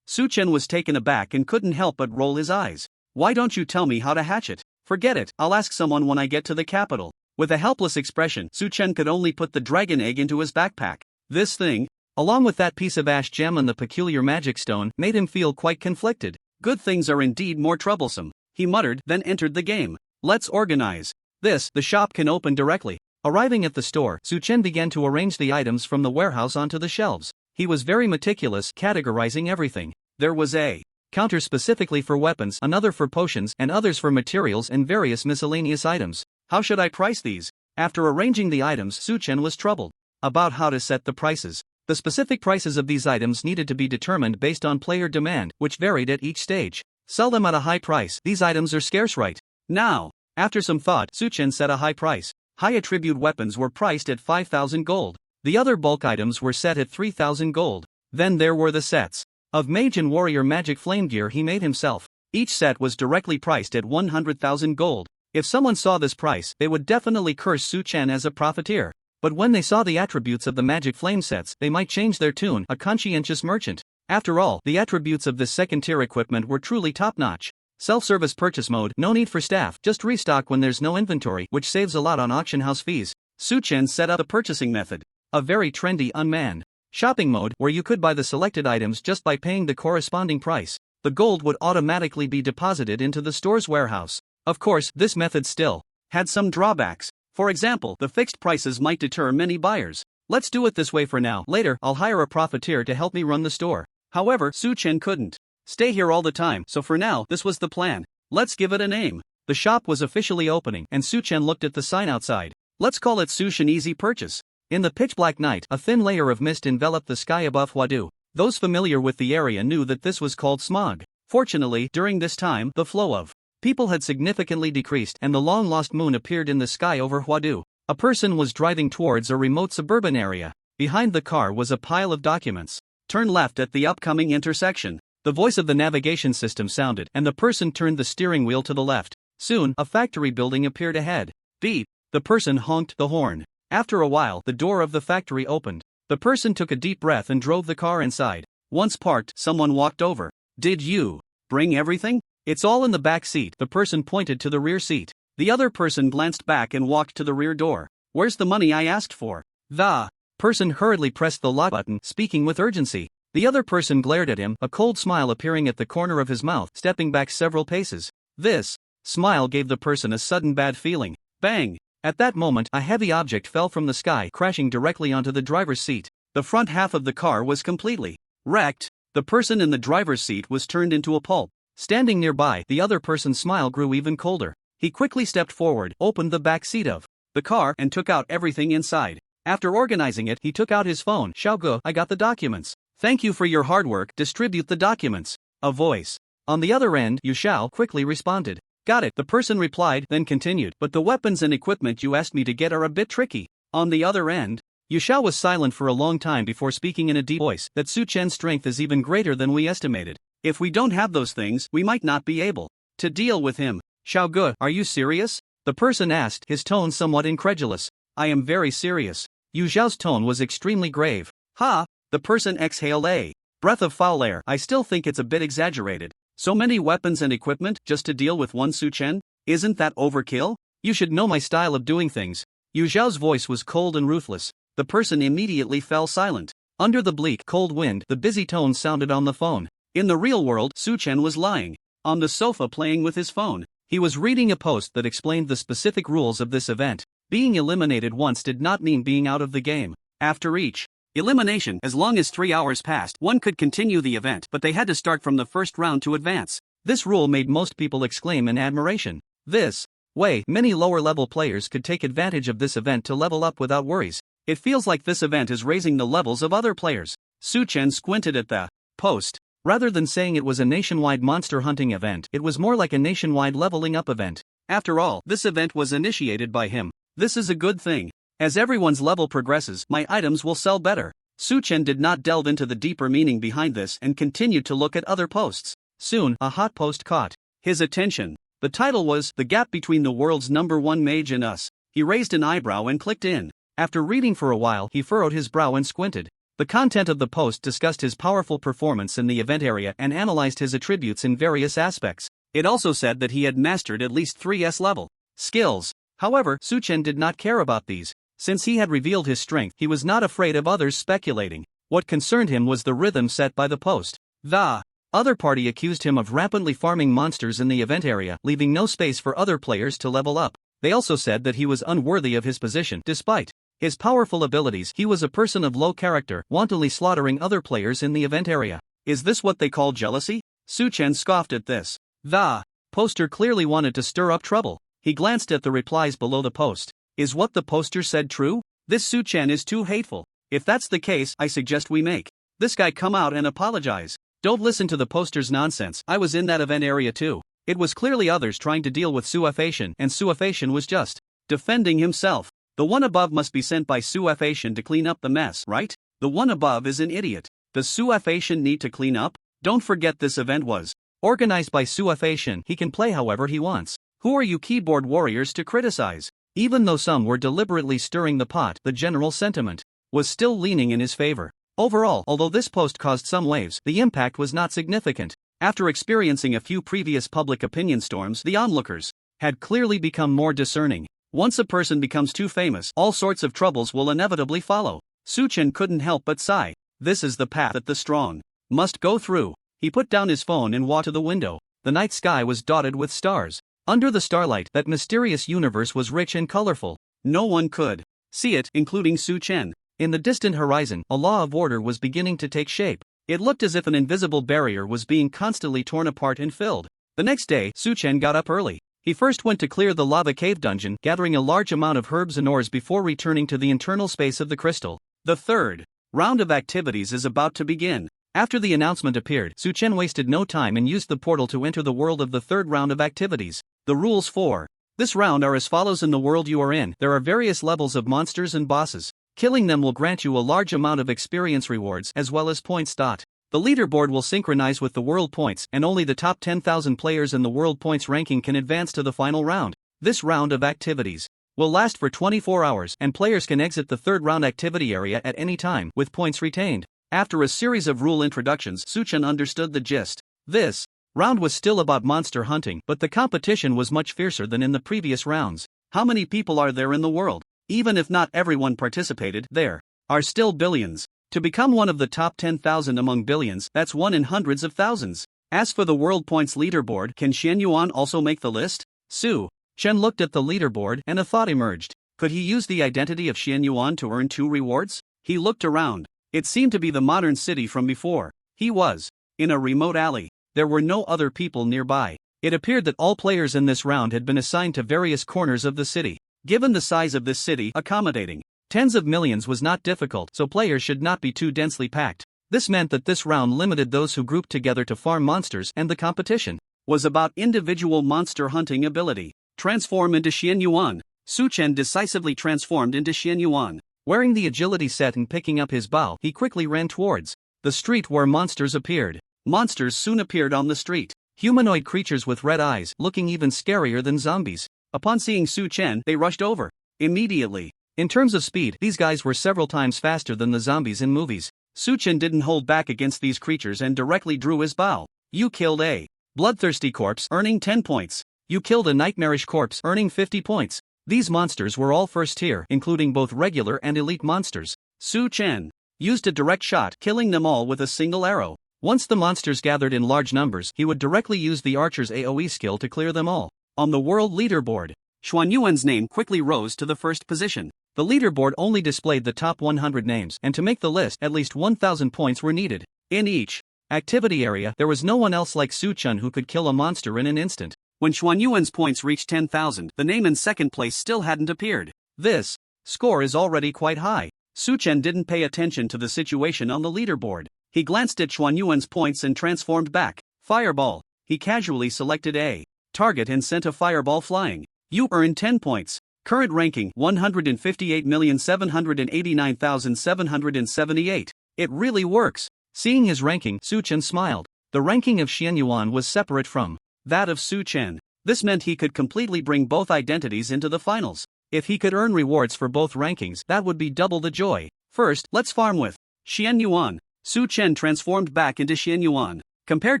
Su-chen was taken aback and couldn't help but roll his eyes. Why don't you tell me how to hatch it? Forget it, I'll ask someone when I get to the capital. With a helpless expression, Su-chen could only put the dragon egg into his backpack. This thing, along with that piece of ash gem and the peculiar magic stone, made him feel quite conflicted. Good things are indeed more troublesome, he muttered, then entered the game. Let's organize. The shop can open directly. Arriving at the store, Su-chen began to arrange the items from the warehouse onto the shelves. He was very meticulous, categorizing everything. There was a counter specifically for weapons, another for potions, and others for materials and various miscellaneous items. How should I price these? After arranging the items, Su-chen was troubled about how to set the prices. The specific prices of these items needed to be determined based on player demand, which varied at each stage. Sell them at a high price. These items are scarce right now. After some thought, Su-chen set a high price. High attribute weapons were priced at 5,000 gold. The other bulk items were set at 3,000 gold. Then there were the sets of Mage and Warrior magic flame gear he made himself. Each set was directly priced at 100,000 gold. If someone saw this price, they would definitely curse Su-chen as a profiteer. But when they saw the attributes of the magic flame sets, they might change their tune, a conscientious merchant. After all, the attributes of this second-tier equipment were truly top-notch. Self-service purchase mode, no need for staff, just restock when there's no inventory, which saves a lot on auction house fees. Su-chen set up the purchasing method. A very trendy unmanned shopping mode, where you could buy the selected items just by paying the corresponding price. The gold would automatically be deposited into the store's warehouse. Of course, this method still had some drawbacks. For example, the fixed prices might deter many buyers. Let's do it this way for now. Later, I'll hire a profiteer to help me run the store. However, Su-chen couldn't stay here all the time, so for now, this was the plan. Let's give it a name. The shop was officially opening, and Su-chen looked at the sign outside. Let's call it Su-chen Easy Purchase. In the pitch-black night, a thin layer of mist enveloped the sky above Huadu. Those familiar with the area knew that this was called smog. Fortunately, during this time, the flow of people had significantly decreased and the long-lost moon appeared in the sky over Huadu. A person was driving towards a remote suburban area. Behind the car was a pile of documents. Turn left at the upcoming intersection. The voice of the navigation system sounded, and the person turned the steering wheel to the left. Soon, a factory building appeared ahead. Beep! The person honked the horn. After a while, the door of the factory opened. The person took a deep breath and drove the car inside. Once parked, someone walked over. Did you bring everything? It's all in the back seat. The person pointed to the rear seat. The other person glanced back and walked to the rear door. Where's the money I asked for? The person hurriedly pressed the lock button, speaking with urgency. The other person glared at him, a cold smile appearing at the corner of his mouth, stepping back several paces. This smile gave the person a sudden bad feeling. Bang! At that moment, a heavy object fell from the sky, crashing directly onto the driver's seat. The front half of the car was completely wrecked. The person in the driver's seat was turned into a pulp. Standing nearby, the other person's smile grew even colder. He quickly stepped forward, opened the back seat of the car, and took out everything inside. After organizing it, he took out his phone. Xiaogu, I got the documents. Thank you for your hard work. Distribute the documents. A voice on the other end, Yu Xiao, quickly responded. Got it, the person replied, then continued. But the weapons and equipment you asked me to get are a bit tricky. On the other end, Yu Xiao was silent for a long time before speaking in a deep voice. That Su-chen's strength is even greater than we estimated. If we don't have those things, we might not be able to deal with him. Xiaogu, are you serious? The person asked, his tone somewhat incredulous. I am very serious. Yu Xiao's tone was extremely grave. Ha! The person exhaled a breath of foul air. I still think it's a bit exaggerated. So many weapons and equipment just to deal with one Su-chen? Isn't that overkill? You should know my style of doing things. Yu Xiao's voice was cold and ruthless. The person immediately fell silent. Under the bleak, cold wind, the busy tone sounded on the phone. In the real world, Su-chen was lying on the sofa playing with his phone. He was reading a post that explained the specific rules of this event. Being eliminated once did not mean being out of the game. After each elimination, as long as 3 hours passed, one could continue the event, but they had to start from the first round to advance. This rule made most people exclaim in admiration. This way, many lower-level players could take advantage of this event to level up without worries. It feels like this event is raising the levels of other players. Su-chen squinted at the post. Rather than saying it was a nationwide monster hunting event, it was more like a nationwide leveling up event. After all, this event was initiated by him. This is a good thing. As everyone's level progresses, my items will sell better. Su-chen did not delve into the deeper meaning behind this and continued to look at other posts. Soon, a hot post caught his attention. The title was "The Gap Between the World's #1 Mage and Us." He raised an eyebrow and clicked in. After reading for a while, he furrowed his brow and squinted. The content of the post discussed his powerful performance in the event area and analyzed his attributes in various aspects. It also said that he had mastered at least 3 S-level skills. However, Suchen did not care about these. Since he had revealed his strength, he was not afraid of others speculating. What concerned him was the rhythm set by the post. The other party accused him of rampantly farming monsters in the event area, leaving no space for other players to level up. They also said that he was unworthy of his position. Despite his powerful abilities, he was a person of low character, wantonly slaughtering other players in the event area. Is this what they call jealousy? Suchen scoffed at this. The poster clearly wanted to stir up trouble. He glanced at the replies below the post. Is what the poster said true? This Suchen is too hateful. If that's the case, I suggest we make this guy come out and apologize. Don't listen to the poster's nonsense. I was in that event area too. It was clearly others trying to deal with Suefation, and Suefation was just defending himself. The one above must be sent by Suefation to clean up the mess, right? The one above is an idiot. Does Suefation need to clean up? Don't forget this event was organized by Suefation. He can play however he wants. Who are you keyboard warriors to criticize? Even though some were deliberately stirring the pot, the general sentiment was still leaning in his favor. Overall, although this post caused some waves, the impact was not significant. After experiencing a few previous public opinion storms, the onlookers had clearly become more discerning. Once a person becomes too famous, all sorts of troubles will inevitably follow. Suchen couldn't help but sigh. This is the path that the strong must go through. He put down his phone and walked to the window. The night sky was dotted with stars. Under the starlight, that mysterious universe was rich and colorful. No one could see it, including Suchen. In the distant horizon, a law of order was beginning to take shape. It looked as if an invisible barrier was being constantly torn apart and filled. The next day, Suchen got up early. He first went to clear the lava cave dungeon, gathering a large amount of herbs and ores before returning to the internal space of the crystal. The third round of activities is about to begin. After the announcement appeared, Suchen wasted no time and used the portal to enter the world of the third round of activities. The rules for this round are as follows. In the world you are in, there are various levels of monsters and bosses. Killing them will grant you a large amount of experience rewards as well as points. The leaderboard will synchronize with the world points, and only the top 10,000 players in the world points ranking can advance to the final round. This round of activities will last for 24 hours, and players can exit the third round activity area at any time, with points retained. After a series of rule introductions, Suchen understood the gist. This round was still about monster hunting, but the competition was much fiercer than in the previous rounds. How many people are there in the world? Even if not everyone participated, there are still billions. To become one of the top 10,000 among billions, that's one in hundreds of thousands. As for the world points leaderboard, can Xian Yuan also make the list? Chen looked at the leaderboard and a thought emerged. Could he use the identity of Xian Yuan to earn 2 rewards? He looked around. It seemed to be the modern city from before. He was in a remote alley. There were no other people nearby. It appeared that all players in this round had been assigned to various corners of the city. Given the size of this city, accommodating tens of millions was not difficult, so players should not be too densely packed. This meant that this round limited those who grouped together to farm monsters, and the competition was about individual monster hunting ability. Transform into Xian Yuan. Suchen decisively transformed into Xian Yuan. Wearing the agility set and picking up his bow, he quickly ran towards the street where monsters appeared. Monsters soon appeared on the street. Humanoid creatures with red eyes, looking even scarier than zombies. Upon seeing Suchen, they rushed over immediately. In terms of speed, these guys were several times faster than the zombies in movies. Suchen didn't hold back against these creatures and directly drew his bow. You killed a bloodthirsty corpse, earning 10 points. You killed a nightmarish corpse, earning 50 points. These monsters were all first tier, including both regular and elite monsters. Suchen used a direct shot, killing them all with a single arrow. Once the monsters gathered in large numbers, he would directly use the archer's AoE skill to clear them all. On the world leaderboard, Xuanyuan's name quickly rose to the first position. The leaderboard only displayed the top 100 names, and to make the list, at least 1,000 points were needed. In each activity area, there was no one else like Suchen who could kill a monster in an instant. When Xuanyuan's points reached 10,000, the name in second place still hadn't appeared. This score is already quite high. Suchen didn't pay attention to the situation on the leaderboard. He glanced at Xuanyuan's points and transformed back. Fireball. He casually selected a target and sent a fireball flying. You earned 10 points. Current ranking 158,789,778. It really works. Seeing his ranking, Suchen smiled. The ranking of Xian Yuan was separate from that of Su Chen. This meant he could completely bring both identities into the finals. If he could earn rewards for both rankings, that would be double the joy. First, let's farm with Xian Yuan. Su Chen transformed back into Xian Yuan. Compared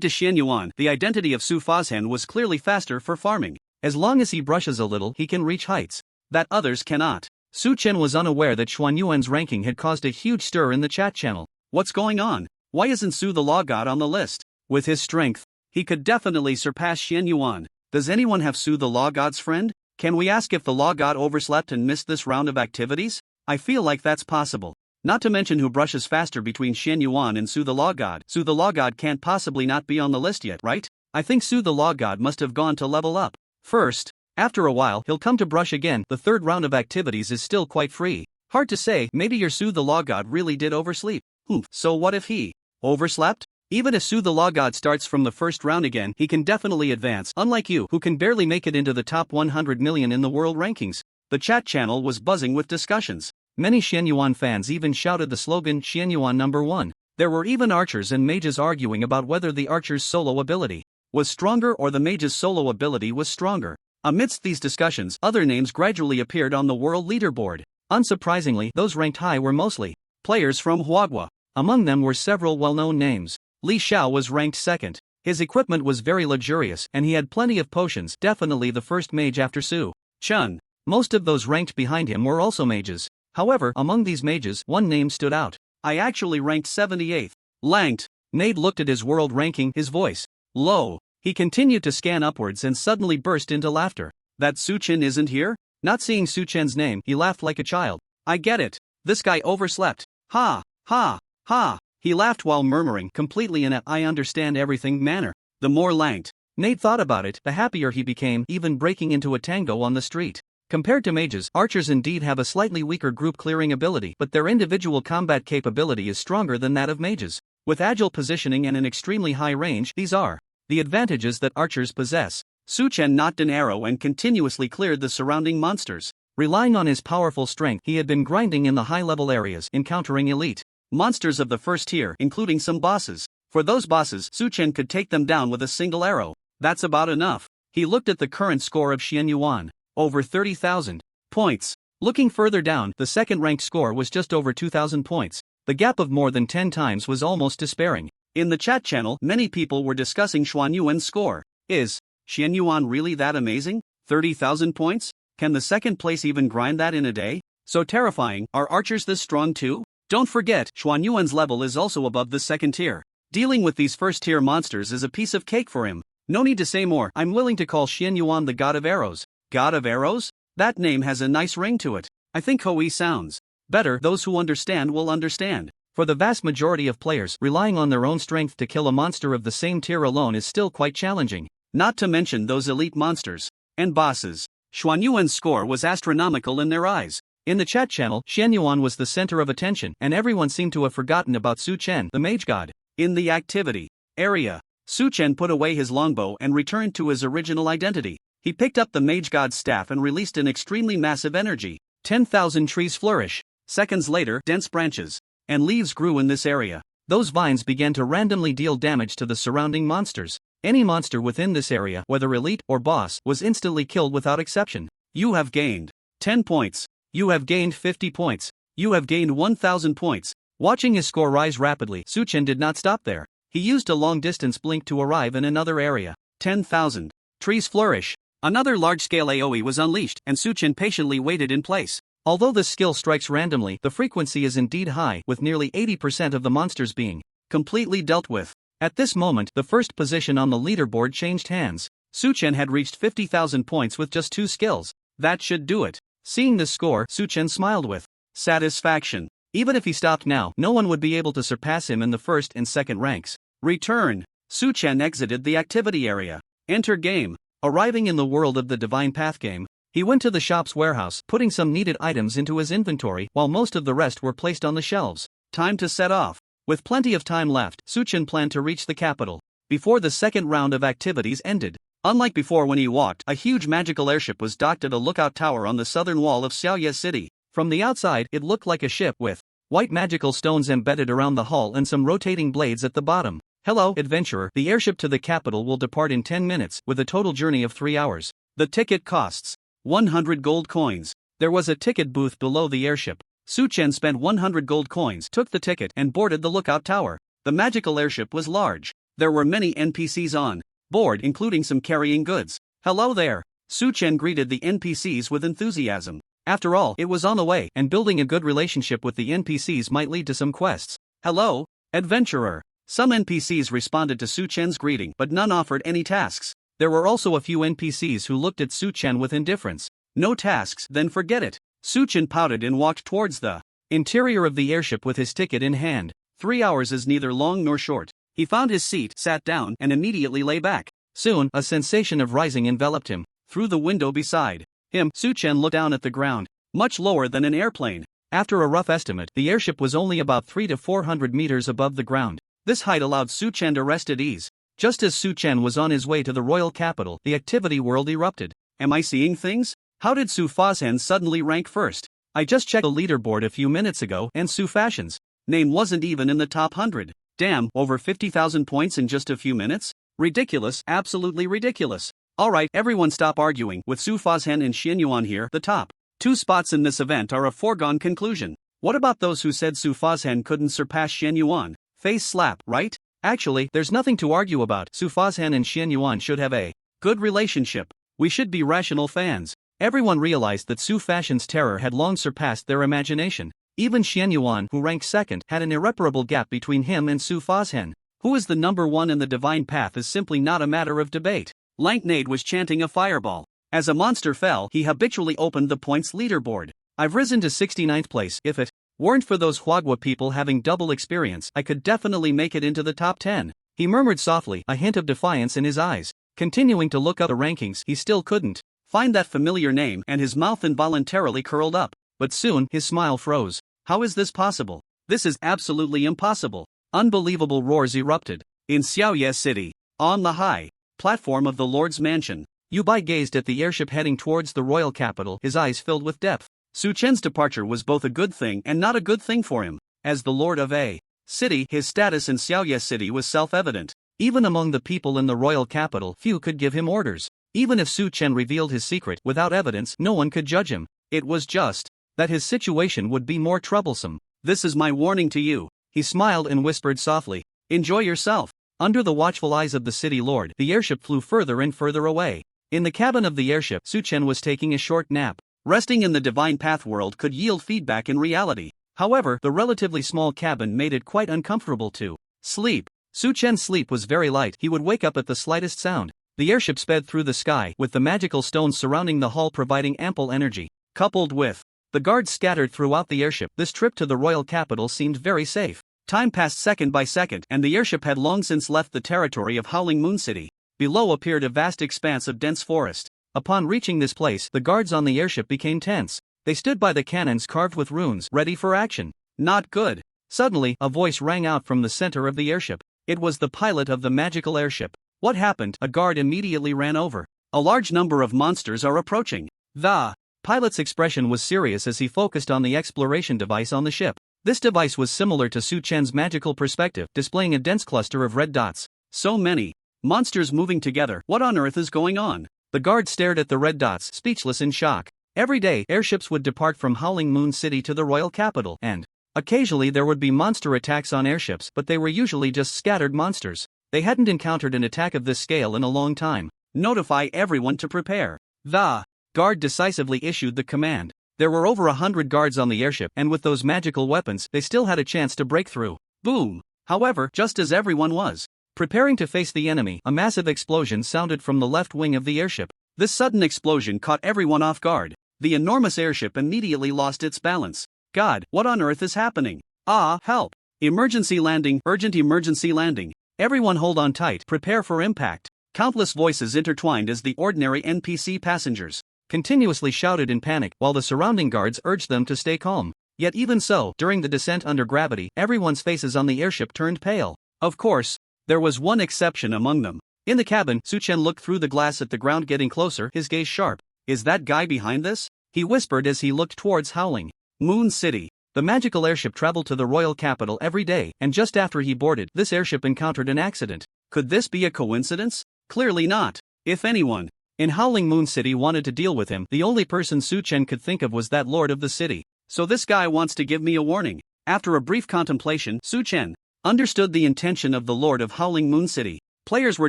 to Xian Yuan, the identity of Su Fazhen was clearly faster for farming. As long as he brushes a little, he can reach heights that others cannot. Su Chen was unaware that Xuan Yuan's ranking had caused a huge stir in the chat channel. What's going on? Why isn't Su the Law God on the list? With his strength, he could definitely surpass Xian Yuan. Does anyone have Su the Law God's friend? Can we ask if the Law God overslept and missed this round of activities? I feel like that's possible. Not to mention who brushes faster between Xian Yuan and Su the Law God. Su the Law God can't possibly not be on the list yet, right? I think Su the Law God must have gone to level up. First, after a while he'll come to brush again. The third round of activities is still quite free. Hard to say, maybe your Su the Law God really did oversleep. So what if he overslept? Even if Su the Law God starts from the first round again, he can definitely advance, unlike you, who can barely make it into the top 100 million in the world rankings. The chat channel was buzzing with discussions. Many Xian Yuan fans even shouted the slogan Xian Yuan #1. There were even archers and mages arguing about whether the archer's solo ability was stronger or the mage's solo ability was stronger. Amidst these discussions, other names gradually appeared on the world leaderboard. Unsurprisingly, those ranked high were mostly players from Huagua. Among them were several well-known names. Li Xiao was ranked second. His equipment was very luxurious, and he had plenty of potions, definitely the first mage after Su Chen. Most of those ranked behind him were also mages. However, among these mages, one name stood out. I actually ranked 78th. Lanked. Nade looked at his world ranking, his voice low. He continued to scan upwards and suddenly burst into laughter. That Su Chen isn't here? Not seeing Su Chen's name, he laughed like a child. I get it. This guy overslept. Ha, ha, ha. He laughed while murmuring, completely in a I understand everything manner. The more Lanked Nade thought about it, the happier he became, even breaking into a tango on the street. Compared to mages, archers indeed have a slightly weaker group clearing ability, but their individual combat capability is stronger than that of mages. With agile positioning and an extremely high range, these are the advantages that archers possess. Su Chen knocked an arrow and continuously cleared the surrounding monsters. Relying on his powerful strength, he had been grinding in the high-level areas, encountering elite monsters of the first tier, including some bosses. For those bosses, Su Chen could take them down with a single arrow. That's about enough. He looked at the current score of Xian Yuan. Over 30,000 points. Looking further down, the second-ranked score was just over 2,000 points. The gap of more than 10 times was almost despairing. In the chat channel, many people were discussing Xuan Yuan's score. Is Xian Yuan really that amazing? 30,000 points? Can the second place even grind that in a day? So terrifying. Are archers this strong too? Don't forget, Xuan Yuan's level is also above the second tier. Dealing with these first-tier monsters is a piece of cake for him. No need to say more. I'm willing to call Xian Yuan the God of Arrows. God of Arrows? That name has a nice ring to it. I think Hoi sounds better. Those who understand will understand. For the vast majority of players, relying on their own strength to kill a monster of the same tier alone is still quite challenging. Not to mention those elite monsters and bosses. Xuan Yuan's score was astronomical in their eyes. In the chat channel, Xian Yuan was the center of attention, and everyone seemed to have forgotten about Su Chen, the mage god. In the activity area, Su Chen put away his longbow and returned to his original identity. He picked up the mage god's staff and released an extremely massive energy. 10,000 trees flourish. Seconds later, dense branches and leaves grew in this area. Those vines began to randomly deal damage to the surrounding monsters. Any monster within this area, whether elite or boss, was instantly killed without exception. You have gained 10 points. You have gained 50 points. You have gained 1,000 points. Watching his score rise rapidly, Su Chen did not stop there. He used a long-distance blink to arrive in another area. 10,000 trees flourish. Another large-scale AoE was unleashed, and Su Chen patiently waited in place. Although this skill strikes randomly, the frequency is indeed high, with nearly 80% of the monsters being completely dealt with. At this moment, the first position on the leaderboard changed hands. Su Chen had reached 50,000 points with just 2 skills. That should do it. Seeing this score, Su Chen smiled with satisfaction. Even if he stopped now, no one would be able to surpass him in the first and second ranks. Return. Su Chen exited the activity area. Enter game. Arriving in the world of the Divine Path game, he went to the shop's warehouse, putting some needed items into his inventory, while most of the rest were placed on the shelves. Time to set off. With plenty of time left, Su Chen planned to reach the capital before the second round of activities ended. Unlike before when he walked, a huge magical airship was docked at a lookout tower on the southern wall of Xiaoye City. From the outside, it looked like a ship with white magical stones embedded around the hull and some rotating blades at the bottom. Hello, adventurer. The airship to the capital will depart in 10 minutes, with a total journey of 3 hours. The ticket costs 100 gold coins. There was a ticket booth below the airship. Su Chen spent 100 gold coins, took the ticket, and boarded the lookout tower. The magical airship was large. There were many NPCs on board, including some carrying goods. Hello there. Su Chen greeted the NPCs with enthusiasm. After all, it was on the way, and building a good relationship with the NPCs might lead to some quests. Hello, adventurer. Some NPCs responded to Su Chen's greeting, but none offered any tasks. There were also a few NPCs who looked at Su Chen with indifference. No tasks, then forget it. Su Chen pouted and walked towards the interior of the airship with his ticket in hand. 3 hours is neither long nor short. He found his seat, sat down, and immediately lay back. Soon, a sensation of rising enveloped him. Through the window beside him, Su Chen looked down at the ground, much lower than an airplane. After a rough estimate, the airship was only about 300 to 400 meters above the ground. This height allowed Su Chen to rest at ease. Just as Su Chen was on his way to the royal capital, the activity world erupted. Am I seeing things? How did Su Fazhen suddenly rank first? I just checked the leaderboard a few minutes ago, and Su Fashion's name wasn't even in the top 100. Damn, over 50,000 points in just a few minutes? Ridiculous, absolutely ridiculous. Alright, everyone stop arguing, with Su Fazhen and Xian Yuan here. The top 2 spots in this event are a foregone conclusion. What about those who said Su Fazhen couldn't surpass Xian Yuan? Face slap, right? Actually, there's nothing to argue about. Su Fazhen and Xian Yuan should have a good relationship. We should be rational fans. Everyone realized that Su Fashion's terror had long surpassed their imagination. Even Xian Yuan, who ranked second, had an irreparable gap between him and Su Fazhen. Who is the number one in the divine path is simply not a matter of debate. Lanknade was chanting a fireball. As a monster fell, he habitually opened the points leaderboard. I've risen to 69th place. If it weren't for those Huagua people having double experience, I could definitely make it into the top 10. He murmured softly, a hint of defiance in his eyes. Continuing to look up the rankings, he still couldn't find that familiar name, and his mouth involuntarily curled up. But soon, his smile froze. How is this possible? This is absolutely impossible. Unbelievable roars erupted. In Xiaoye City, on the high platform of the Lord's mansion, Yu Bai gazed at the airship heading towards the royal capital, his eyes filled with depth. Su Chen's departure was both a good thing and not a good thing for him. As the lord of a city, his status in Xiaoye City was self-evident. Even among the people in the royal capital, few could give him orders. Even if Su Chen revealed his secret without evidence, no one could judge him. It was just that his situation would be more troublesome. This is my warning to you. He smiled and whispered softly. Enjoy yourself. Under the watchful eyes of the city lord, the airship flew further and further away. In the cabin of the airship, Su Chen was taking a short nap. Resting in the divine path world could yield feedback in reality. However, the relatively small cabin made it quite uncomfortable to sleep. Su Chen's sleep was very light. He would wake up at the slightest sound. The airship sped through the sky, with the magical stones surrounding the hull providing ample energy. Coupled with the guards scattered throughout the airship, this trip to the royal capital seemed very safe. Time passed second by second, and the airship had long since left the territory of Howling Moon City. Below appeared a vast expanse of dense forest. Upon reaching this place, the guards on the airship became tense. They stood by the cannons carved with runes, ready for action. Not good. Suddenly, a voice rang out from the center of the airship. It was the pilot of the magical airship. What happened? A guard immediately ran over. A large number of monsters are approaching. The pilot's expression was serious as he focused on the exploration device on the ship. This device was similar to Su Chen's magical perspective, displaying a dense cluster of red dots. So many monsters moving together. What on earth is going on? The guard stared at the red dots, speechless in shock. Every day, airships would depart from Howling Moon City to the royal capital, and occasionally there would be monster attacks on airships, but they were usually just scattered monsters. They hadn't encountered an attack of this scale in a long time. Notify everyone to prepare. The guard decisively issued the command. There were over 100 guards on the airship, and with those magical weapons, they still had a chance to break through. Boom! However, just as everyone was preparing to face the enemy, a massive explosion sounded from the left wing of the airship. This sudden explosion caught everyone off guard. The enormous airship immediately lost its balance. God, what on earth is happening? Ah, help! Emergency landing, urgent emergency landing. Everyone hold on tight, prepare for impact. Countless voices intertwined as the ordinary NPC passengers continuously shouted in panic, while the surrounding guards urged them to stay calm. Yet even so, during the descent under gravity, everyone's faces on the airship turned pale. Of course, there was one exception among them. In the cabin, Su Chen looked through the glass at the ground, getting closer, his gaze sharp. Is that guy behind this? He whispered as he looked towards Howling Moon City. The magical airship traveled to the royal capital every day, and just after he boarded, this airship encountered an accident. Could this be a coincidence? Clearly not. If anyone in Howling Moon City wanted to deal with him, the only person Su Chen could think of was that lord of the city. So this guy wants to give me a warning. After a brief contemplation, Su Chen understood the intention of the lord of Howling Moon City. Players were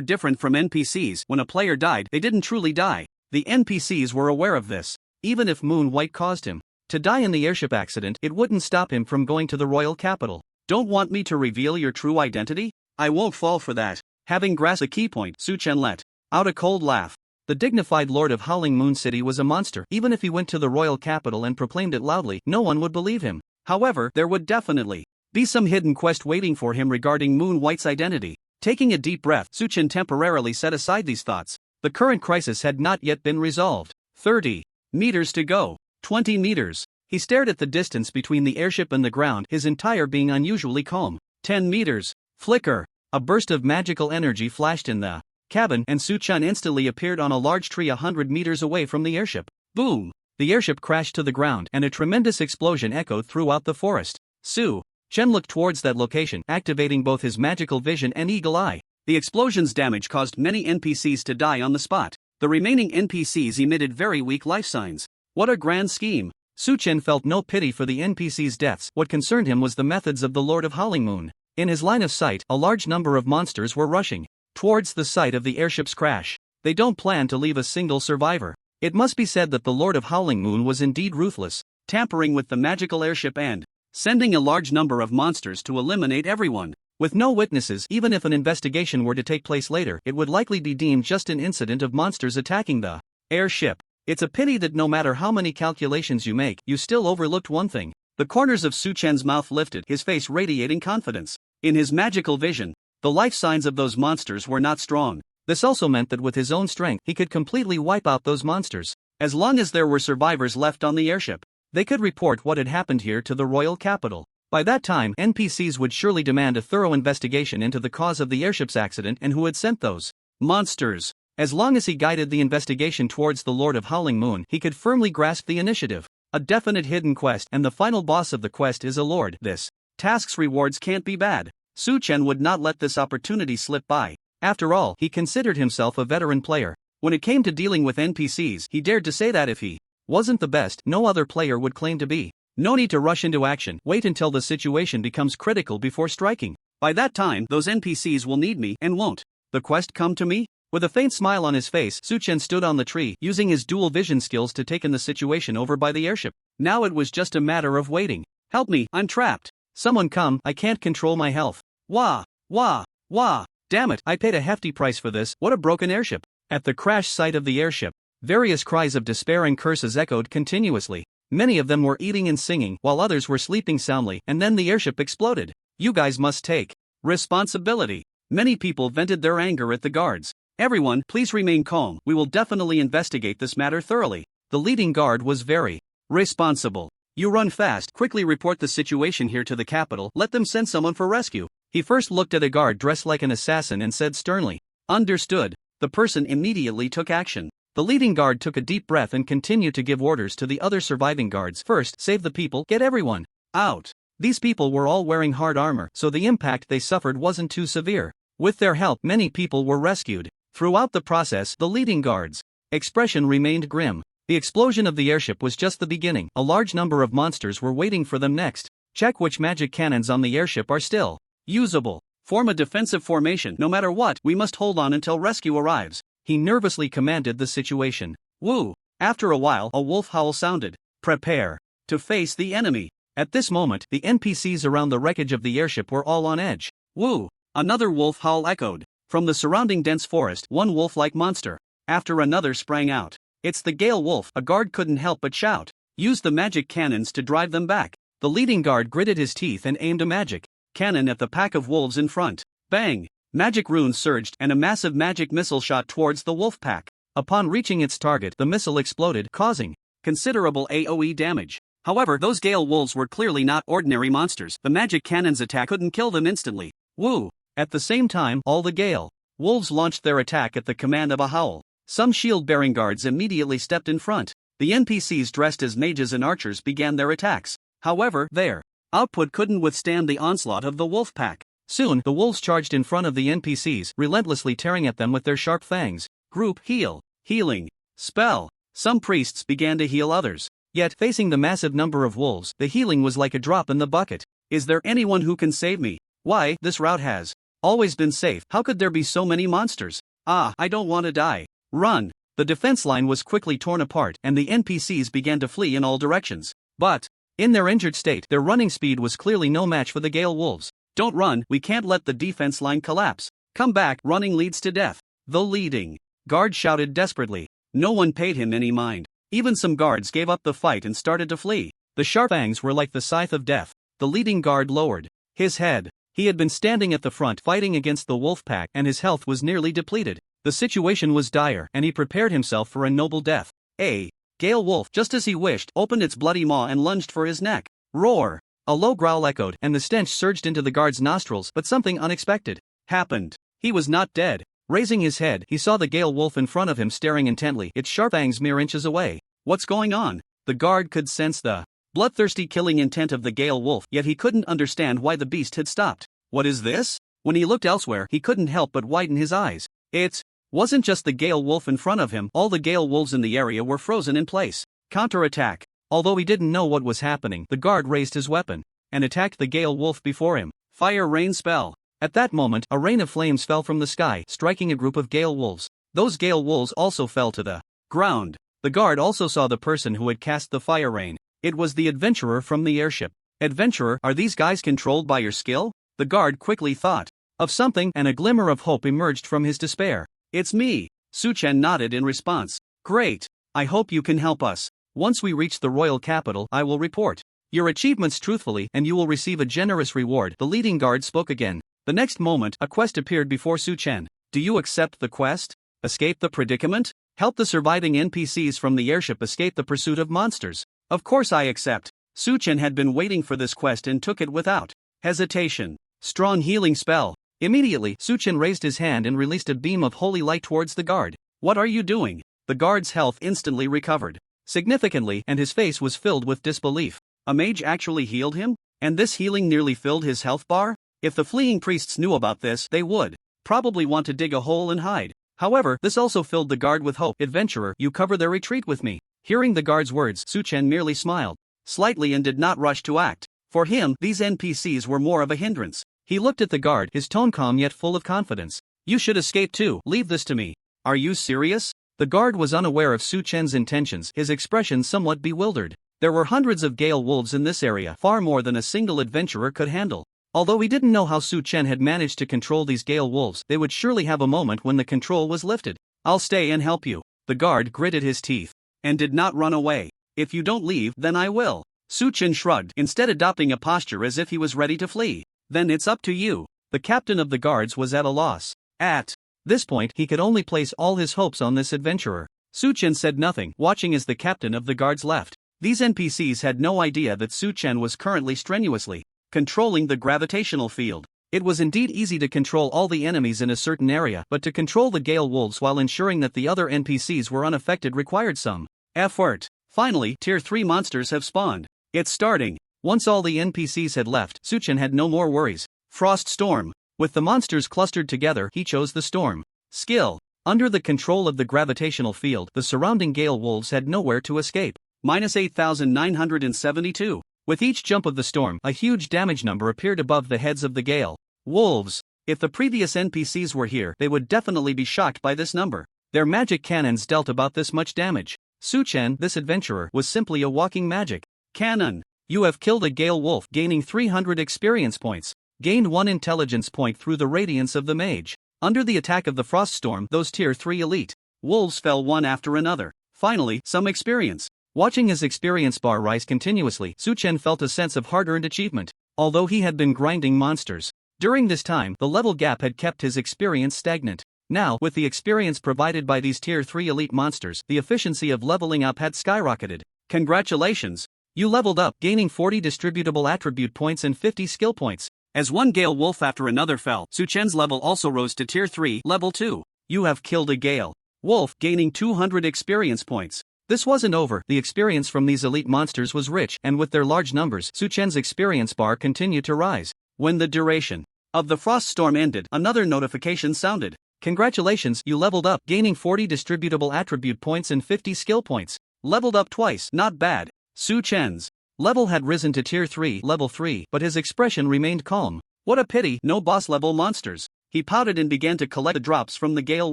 different from NPCs. When a player died, they didn't truly die. The NPCs were aware of this. Even if Moon White caused him to die in the airship accident, it wouldn't stop him from going to the royal capital. Don't want me to reveal your true identity? I won't fall for that. Having grasped a key point, Su Chen let out a cold laugh. The dignified lord of Howling Moon City was a monster. Even if he went to the royal capital and proclaimed it loudly, no one would believe him. However, there would definitely be some hidden quest waiting for him regarding Moon White's identity. Taking a deep breath, Su Chen temporarily set aside these thoughts. The current crisis had not yet been resolved. 30 meters to go. 20 meters. He stared at the distance between the airship and the ground, his entire being unusually calm. 10 meters. Flicker. A burst of magical energy flashed in the cabin, and Su Chen instantly appeared on a large tree 100 meters away from the airship. Boom! The airship crashed to the ground, and a tremendous explosion echoed throughout the forest. Su Chen looked towards that location, activating both his magical vision and eagle eye. The explosion's damage caused many NPCs to die on the spot. The remaining NPCs emitted very weak life signs. What a grand scheme! Su Chen felt no pity for the NPCs' deaths. What concerned him was the methods of the Lord of Howling Moon. In his line of sight, a large number of monsters were rushing towards the site of the airship's crash. They don't plan to leave a single survivor. It must be said that the Lord of Howling Moon was indeed ruthless, tampering with the magical airship and sending a large number of monsters to eliminate everyone. With no witnesses, even if an investigation were to take place later, it would likely be deemed just an incident of monsters attacking the airship. It's a pity that no matter how many calculations you make, you still overlooked one thing. The corners of Su Chen's mouth lifted, his face radiating confidence. In his magical vision, the life signs of those monsters were not strong. This also meant that with his own strength, he could completely wipe out those monsters. As long as there were survivors left on the airship, they could report what had happened here to the royal capital. By that time, NPCs would surely demand a thorough investigation into the cause of the airship's accident and who had sent those monsters. As long as he guided the investigation towards the Lord of Howling Moon, he could firmly grasp the initiative. A definite hidden quest, and the final boss of the quest is a lord. This task's rewards can't be bad. Su Chen would not let this opportunity slip by. After all, he considered himself a veteran player. When it came to dealing with NPCs, he dared to say that if he wasn't the best, no other player would claim to be. No need to rush into action. Wait until the situation becomes critical before striking. By that time, those NPCs will need me, and won't the quest come to me? With a faint smile on his face, Su Chen stood on the tree, using his dual vision skills to take in the situation over by the airship. Now it was just a matter of waiting. Help me, I'm trapped. Someone come, I can't control my health. Wah, wah, wah. Damn it, I paid a hefty price for this. What a broken airship. At the crash site of the airship, various cries of despair and curses echoed continuously. Many of them were eating and singing, while others were sleeping soundly, and then the airship exploded. You guys must take responsibility. Many people vented their anger at the guards. Everyone, please remain calm. We will definitely investigate this matter thoroughly. The leading guard was very responsible. You run fast, quickly report the situation here to the capital, let them send someone for rescue. He first looked at a guard dressed like an assassin and said sternly, "Understood." The person immediately took action. The leading guard took a deep breath and continued to give orders to the other surviving guards. First, save the people, get everyone out. These people were all wearing hard armor, so the impact they suffered wasn't too severe. With their help, many people were rescued. Throughout the process, the leading guard's expression remained grim. The explosion of the airship was just the beginning. A large number of monsters were waiting for them next. Check which magic cannons on the airship are still usable. Form a defensive formation. No matter what, we must hold on until rescue arrives. He nervously commanded the situation. Woo! After a while, a wolf howl sounded. Prepare to face the enemy. At this moment, the NPCs around the wreckage of the airship were all on edge. Woo! Another wolf howl echoed. From the surrounding dense forest, one wolf-like monster after another sprang out. It's the Gale Wolf. A guard couldn't help but shout. Use the magic cannons to drive them back. The leading guard gritted his teeth and aimed a magic cannon at the pack of wolves in front. Bang! Magic runes surged, and a massive magic missile shot towards the wolf pack. Upon reaching its target, the missile exploded, causing considerable AoE damage. However, those Gale Wolves were clearly not ordinary monsters. The magic cannon's attack couldn't kill them instantly. Woo! At the same time, all the Gale Wolves launched their attack at the command of a howl. Some shield-bearing guards immediately stepped in front. The NPCs dressed as mages and archers began their attacks. However, their output couldn't withstand the onslaught of the wolf pack. Soon, the wolves charged in front of the NPCs, relentlessly tearing at them with their sharp fangs. Group heal. Healing. Spell. Some priests began to heal others. Yet, facing the massive number of wolves, the healing was like a drop in the bucket. Is there anyone who can save me? Why, this route has always been safe. How could there be so many monsters? I don't want to die. Run. The defense line was quickly torn apart, and the NPCs began to flee in all directions. But, in their injured state, their running speed was clearly no match for the Gale Wolves. Don't run, we can't let the defense line collapse. Come back, running leads to death. The leading guard shouted desperately. No one paid him any mind. Even some guards gave up the fight and started to flee. The sharp fangs were like the scythe of death. The leading guard lowered his head. He had been standing at the front fighting against the wolf pack, and his health was nearly depleted. The situation was dire, and he prepared himself for a noble death. A Gale wolf, just as he wished, opened its bloody maw and lunged for his neck. Roar! A low growl echoed, and the stench surged into the guard's nostrils, but something unexpected happened. He was not dead. Raising his head, he saw the Gale wolf in front of him staring intently, its sharp fangs mere inches away. What's going on? The guard could sense the bloodthirsty killing intent of the Gale wolf, yet he couldn't understand why the beast had stopped. What is this? When he looked elsewhere, he couldn't help but widen his eyes. It wasn't just the Gale wolf in front of him, all the Gale wolves in the area were frozen in place. Counterattack. Although he didn't know what was happening, the guard raised his weapon and attacked the Gale wolf before him. Fire rain spell. At that moment, a rain of flames fell from the sky, striking a group of Gale wolves. Those Gale wolves also fell to the ground. The guard also saw the person who had cast the fire rain. It was the adventurer from the airship. Adventurer, are these guys controlled by your skill? The guard quickly thought of something, and a glimmer of hope emerged from his despair. It's me. Su-chen nodded in response. Great. I hope you can help us. Once we reach the royal capital, I will report your achievements truthfully, and you will receive a generous reward. The leading guard spoke again. The next moment, a quest appeared before Su-chen. Do you accept the quest? Escape the predicament? Help the surviving NPCs from the airship escape the pursuit of monsters. Of course I accept. Su-chen had been waiting for this quest and took it without hesitation. Strong healing spell. Immediately, Su-chen raised his hand and released a beam of holy light towards the guard. What are you doing? The guard's health instantly recovered significantly, and his face was filled with disbelief. A mage actually healed him? And this healing nearly filled his health bar? If the fleeing priests knew about this, they would probably want to dig a hole and hide. However, this also filled the guard with hope. Adventurer, you cover their retreat with me. Hearing the guard's words, Su-chen merely smiled slightly and did not rush to act. For him, these NPCs were more of a hindrance. He looked at the guard, his tone calm yet full of confidence. You should escape too. Leave this to me. Are you serious? The guard was unaware of Su-chen's intentions, his expression somewhat bewildered. There were hundreds of Gale wolves in this area, far more than a single adventurer could handle. Although he didn't know how Su-chen had managed to control these Gale wolves, they would surely have a moment when the control was lifted. I'll stay and help you. The guard gritted his teeth and did not run away. If you don't leave, then I will. Su-chen shrugged, instead adopting a posture as if he was ready to flee. Then it's up to you. The captain of the guards was at a loss. At this point, he could only place all his hopes on this adventurer. Su-chen said nothing, watching as the captain of the guards left. These NPCs had no idea that Su-chen was currently strenuously controlling the gravitational field. It was indeed easy to control all the enemies in a certain area, but to control the Gale wolves while ensuring that the other NPCs were unaffected required some effort. Finally, Tier 3 monsters have spawned. It's starting. Once all the NPCs had left, Su-chen had no more worries. Frost Storm. With the monsters clustered together, he chose the storm. Skill. Under the control of the gravitational field, the surrounding Gale wolves had nowhere to escape. -8,972. With each jump of the storm, a huge damage number appeared above the heads of the Gale wolves. If the previous NPCs were here, they would definitely be shocked by this number. Their magic cannons dealt about this much damage. Su-chen, this adventurer, was simply a walking magic cannon. You have killed a Gale wolf, gaining 300 experience points. Gained 1 intelligence point through the radiance of the mage. Under the attack of the frost storm, those Tier 3 elite wolves fell one after another. Finally, some experience. Watching his experience bar rise continuously, Su-chen felt a sense of hard-earned achievement. Although he had been grinding monsters during this time, the level gap had kept his experience stagnant. Now, with the experience provided by these Tier 3 elite monsters, the efficiency of leveling up had skyrocketed. Congratulations! You leveled up, gaining 40 distributable attribute points and 50 skill points. As one Gale wolf after another fell, Su-chen's level also rose to Tier 3, Level 2. You have killed a Gale wolf, gaining 200 experience points. This wasn't over. The experience from these elite monsters was rich, and with their large numbers, Su Chen's experience bar continued to rise. When the duration of the frost storm ended, another notification sounded. Congratulations, you leveled up, gaining 40 distributable attribute points and 50 skill points. Leveled up twice, not bad. Su Chen's level had risen to tier 3, level 3, but his expression remained calm. What a pity, no boss level monsters. He pouted and began to collect the drops from the Gale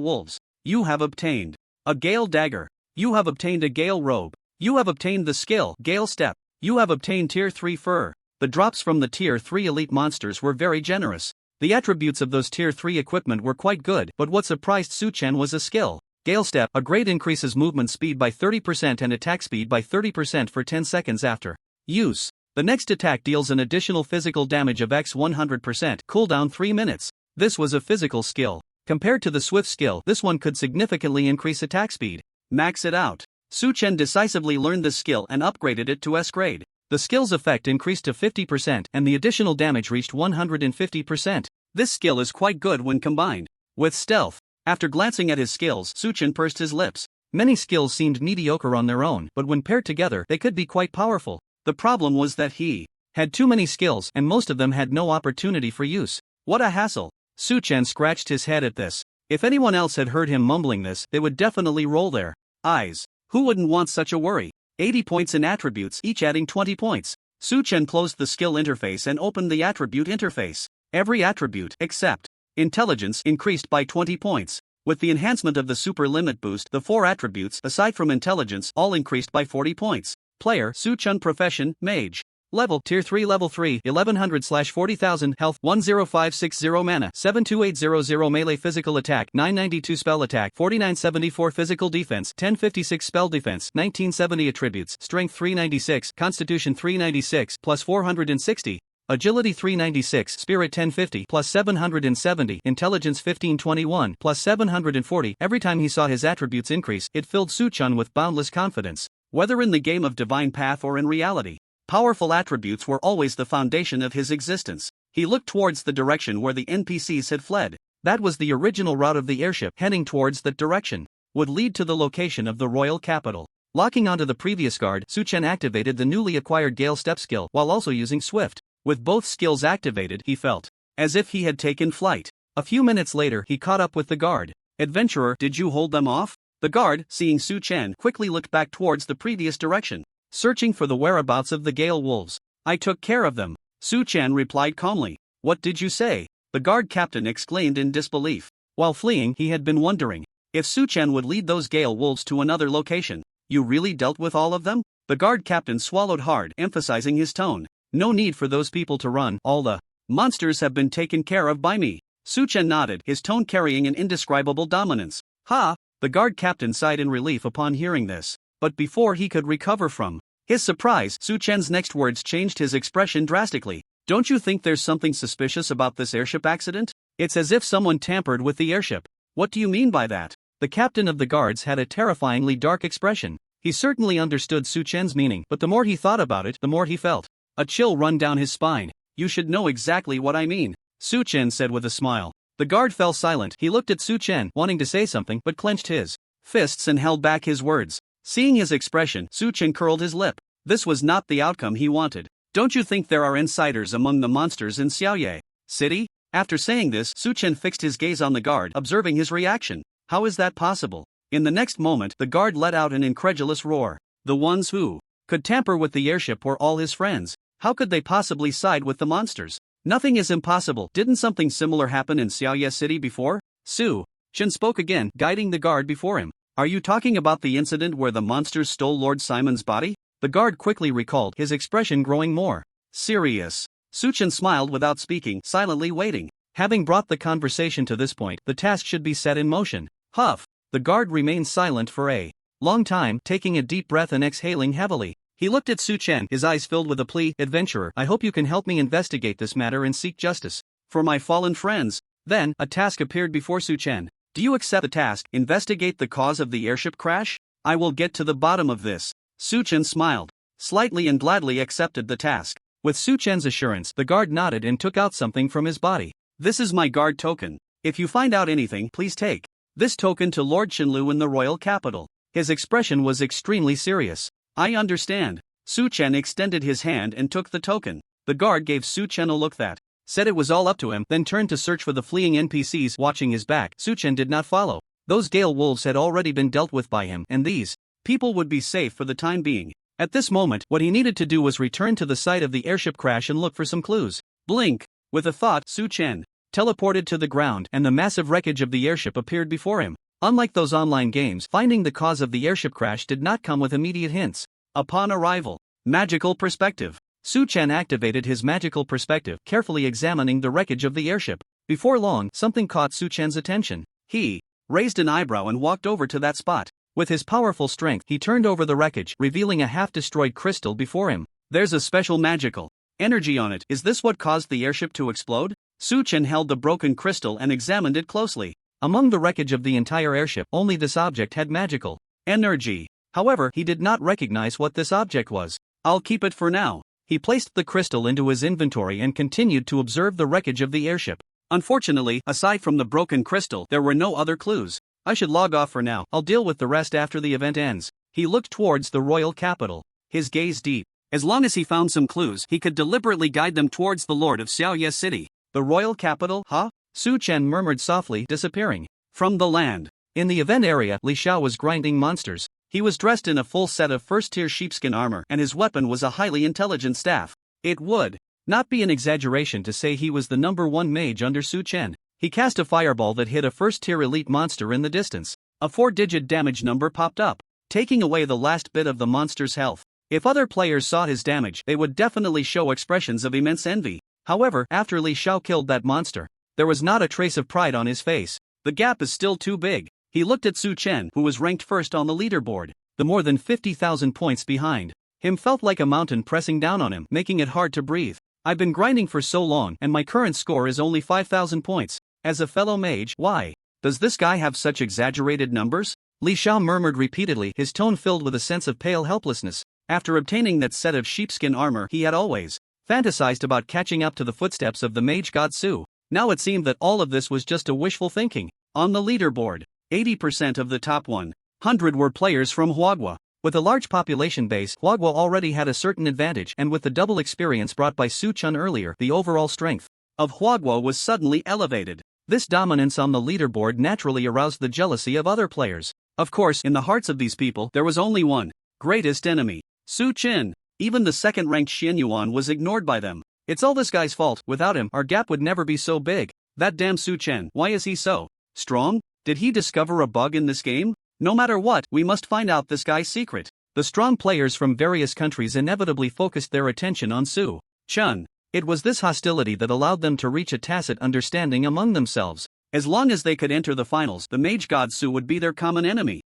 Wolves. You have obtained a Gale Dagger. You have obtained a Gale Robe. You have obtained the skill Gale Step. You have obtained tier 3 Fur. The drops from the tier 3 elite monsters were very generous. The attributes of those tier 3 equipment were quite good, but what surprised Su Chen was a skill. Gale Step, a grade increases movement speed by 30% and attack speed by 30% for 10 seconds after use. The next attack deals an additional physical damage of X 100%, cooldown 3 minutes. This was a physical skill. Compared to the Swift skill, this one could significantly increase attack speed. Max it out. Su Chen decisively learned this skill and upgraded it to S grade. The skill's effect increased to 50% and the additional damage reached 150%. This skill is quite good when combined with stealth. After glancing at his skills, Su Chen pursed his lips. Many skills seemed mediocre on their own, but when paired together, they could be quite powerful. The problem was that he had too many skills and most of them had no opportunity for use. What a hassle. Su Chen scratched his head at this. If anyone else had heard him mumbling this, they would definitely roll their eyes. Who wouldn't want such a worry? 80 points in attributes, each adding 20 points. Su Chen closed the skill interface and opened the attribute interface. Every attribute, except intelligence, increased by 20 points. With the enhancement of the super limit boost, the 4 attributes, aside from intelligence, all increased by 40 points. Player, Su Chen. Profession, Mage. Level, Tier 3 Level 3, 1100/40,000 Health, 10560 Mana, 72800 Melee Physical Attack, 992 Spell Attack, 4974 Physical Defense, 1056 Spell Defense, 1970 Attributes, Strength 396, Constitution 396, plus 460, Agility 396, Spirit 1050, plus 770, Intelligence 1521, plus 740. Every time he saw his attributes increase, it filled Su Chen with boundless confidence. Whether in the game of Divine Path or in reality, powerful attributes were always the foundation of his existence. He looked towards the direction where the NPCs had fled. That was the original route of the airship. Heading towards that direction would lead to the location of the royal capital. Locking onto the previous guard, Su Chen activated the newly acquired Gale Step skill while also using Swift. With both skills activated, he felt as if he had taken flight. A few minutes later, he caught up with the guard. Adventurer, did you hold them off? The guard, seeing Su Chen, quickly looked back towards the previous direction, searching for the whereabouts of the Gale Wolves. I took care of them, Su Chen replied calmly. What did you say? The guard captain exclaimed in disbelief. While fleeing, he had been wondering if Su Chen would lead those Gale Wolves to another location. You really dealt with all of them? The guard captain swallowed hard, emphasizing his tone. No need for those people to run. All the monsters have been taken care of by me. Su Chen nodded, his tone carrying an indescribable dominance. Ha! The guard captain sighed in relief upon hearing this. But before he could recover from his surprise, Su Chen's next words changed his expression drastically. Don't you think there's something suspicious about this airship accident? It's as if someone tampered with the airship. What do you mean by that? The captain of the guards had a terrifyingly dark expression. He certainly understood Su Chen's meaning, but the more he thought about it, the more he felt a chill run down his spine. You should know exactly what I mean, Su Chen said with a smile. The guard fell silent. He looked at Su Chen, wanting to say something, but clenched his fists and held back his words. Seeing his expression, Su Chen curled his lip. This was not the outcome he wanted. Don't you think there are insiders among the monsters in Xiaoye City? After saying this, Su Chen fixed his gaze on the guard, observing his reaction. How is that possible? In the next moment, the guard let out an incredulous roar. The ones who could tamper with the airship were all his friends. How could they possibly side with the monsters? Nothing is impossible. Didn't something similar happen in Xiaoye City before? Su Chen spoke again, guiding the guard before him. Are you talking about the incident where the monsters stole Lord Simon's body? The guard quickly recalled, his expression growing more serious. Su Chen smiled without speaking, silently waiting. Having brought the conversation to this point, the task should be set in motion. Huff! The guard remained silent for a long time, taking a deep breath and exhaling heavily. He looked at Su Chen, his eyes filled with a plea. Adventurer, I hope you can help me investigate this matter and seek justice for my fallen friends. Then, a task appeared before Su Chen. Do you accept the task? Investigate the cause of the airship crash? I will get to the bottom of this. Su Chen smiled slightly and gladly accepted the task. With Su Chen's assurance, the guard nodded and took out something from his body. This is my guard token. If you find out anything, please take this token to Lord Chenlu in the royal capital. His expression was extremely serious. I understand. Su Chen extended his hand and took the token. The guard gave Su Chen a look that said it was all up to him, then turned to search for the fleeing NPCs watching his back. Su Chen did not follow. Those Gale Wolves had already been dealt with by him, and these people would be safe for the time being. At this moment, what he needed to do was return to the site of the airship crash and look for some clues. Blink! With a thought, Su Chen teleported to the ground, and the massive wreckage of the airship appeared before him. Unlike those online games, finding the cause of the airship crash did not come with immediate hints. Upon arrival, magical perspective. Su Chen activated his magical perspective, carefully examining the wreckage of the airship. Before long, something caught Su Chen's attention. He raised an eyebrow and walked over to that spot. With his powerful strength, he turned over the wreckage, revealing a half-destroyed crystal before him. There's a special magical energy on it. Is this what caused the airship to explode? Su Chen held the broken crystal and examined it closely. Among the wreckage of the entire airship, only this object had magical energy. However, he did not recognize what this object was. I'll keep it for now. He placed the crystal into his inventory and continued to observe the wreckage of the airship. Unfortunately, aside from the broken crystal, there were no other clues. I should log off for now. I'll deal with the rest after the event ends. He looked towards the royal capital, his gaze deep. As long as he found some clues, he could deliberately guide them towards the lord of Xiaoye city. The royal capital, huh? Su Chen murmured softly, disappearing from the land. In the event area, Li Xiao was grinding monsters. He was dressed in a full set of first-tier sheepskin armor, and his weapon was a highly intelligent staff. It would not be an exaggeration to say he was the #1 mage under Su Chen. He cast a fireball that hit a first-tier elite monster in the distance. A 4-digit damage number popped up, taking away the last bit of the monster's health. If other players saw his damage, they would definitely show expressions of immense envy. However, after Li Xiao killed that monster, there was not a trace of pride on his face. The gap is still too big. He looked at Su Chen, who was ranked first on the leaderboard. The more than 50,000 points behind him felt like a mountain pressing down on him, making it hard to breathe. I've been grinding for so long, and my current score is only 5,000 points. As a fellow mage, why does this guy have such exaggerated numbers? Li Xiao murmured repeatedly, his tone filled with a sense of pale helplessness. After obtaining that set of sheepskin armor, he had always fantasized about catching up to the footsteps of the mage god Su. Now it seemed that all of this was just a wishful thinking. On the leaderboard, 80% of the top 100 were players from Huagua. With a large population base, Huagua already had a certain advantage, and with the double experience brought by Su Chen earlier, the overall strength of Huagua was suddenly elevated. This dominance on the leaderboard naturally aroused the jealousy of other players. Of course, in the hearts of these people, there was only one greatest enemy: Su Chen. Even the second-ranked Xian Yuan was ignored by them. It's all this guy's fault. Without him, our gap would never be so big. That damn Su Chen, why is he so strong? Did he discover a bug in this game? No matter what, we must find out this guy's secret. The strong players from various countries inevitably focused their attention on Su Chen. It was this hostility that allowed them to reach a tacit understanding among themselves. As long as they could enter the finals, the mage god Su would be their common enemy.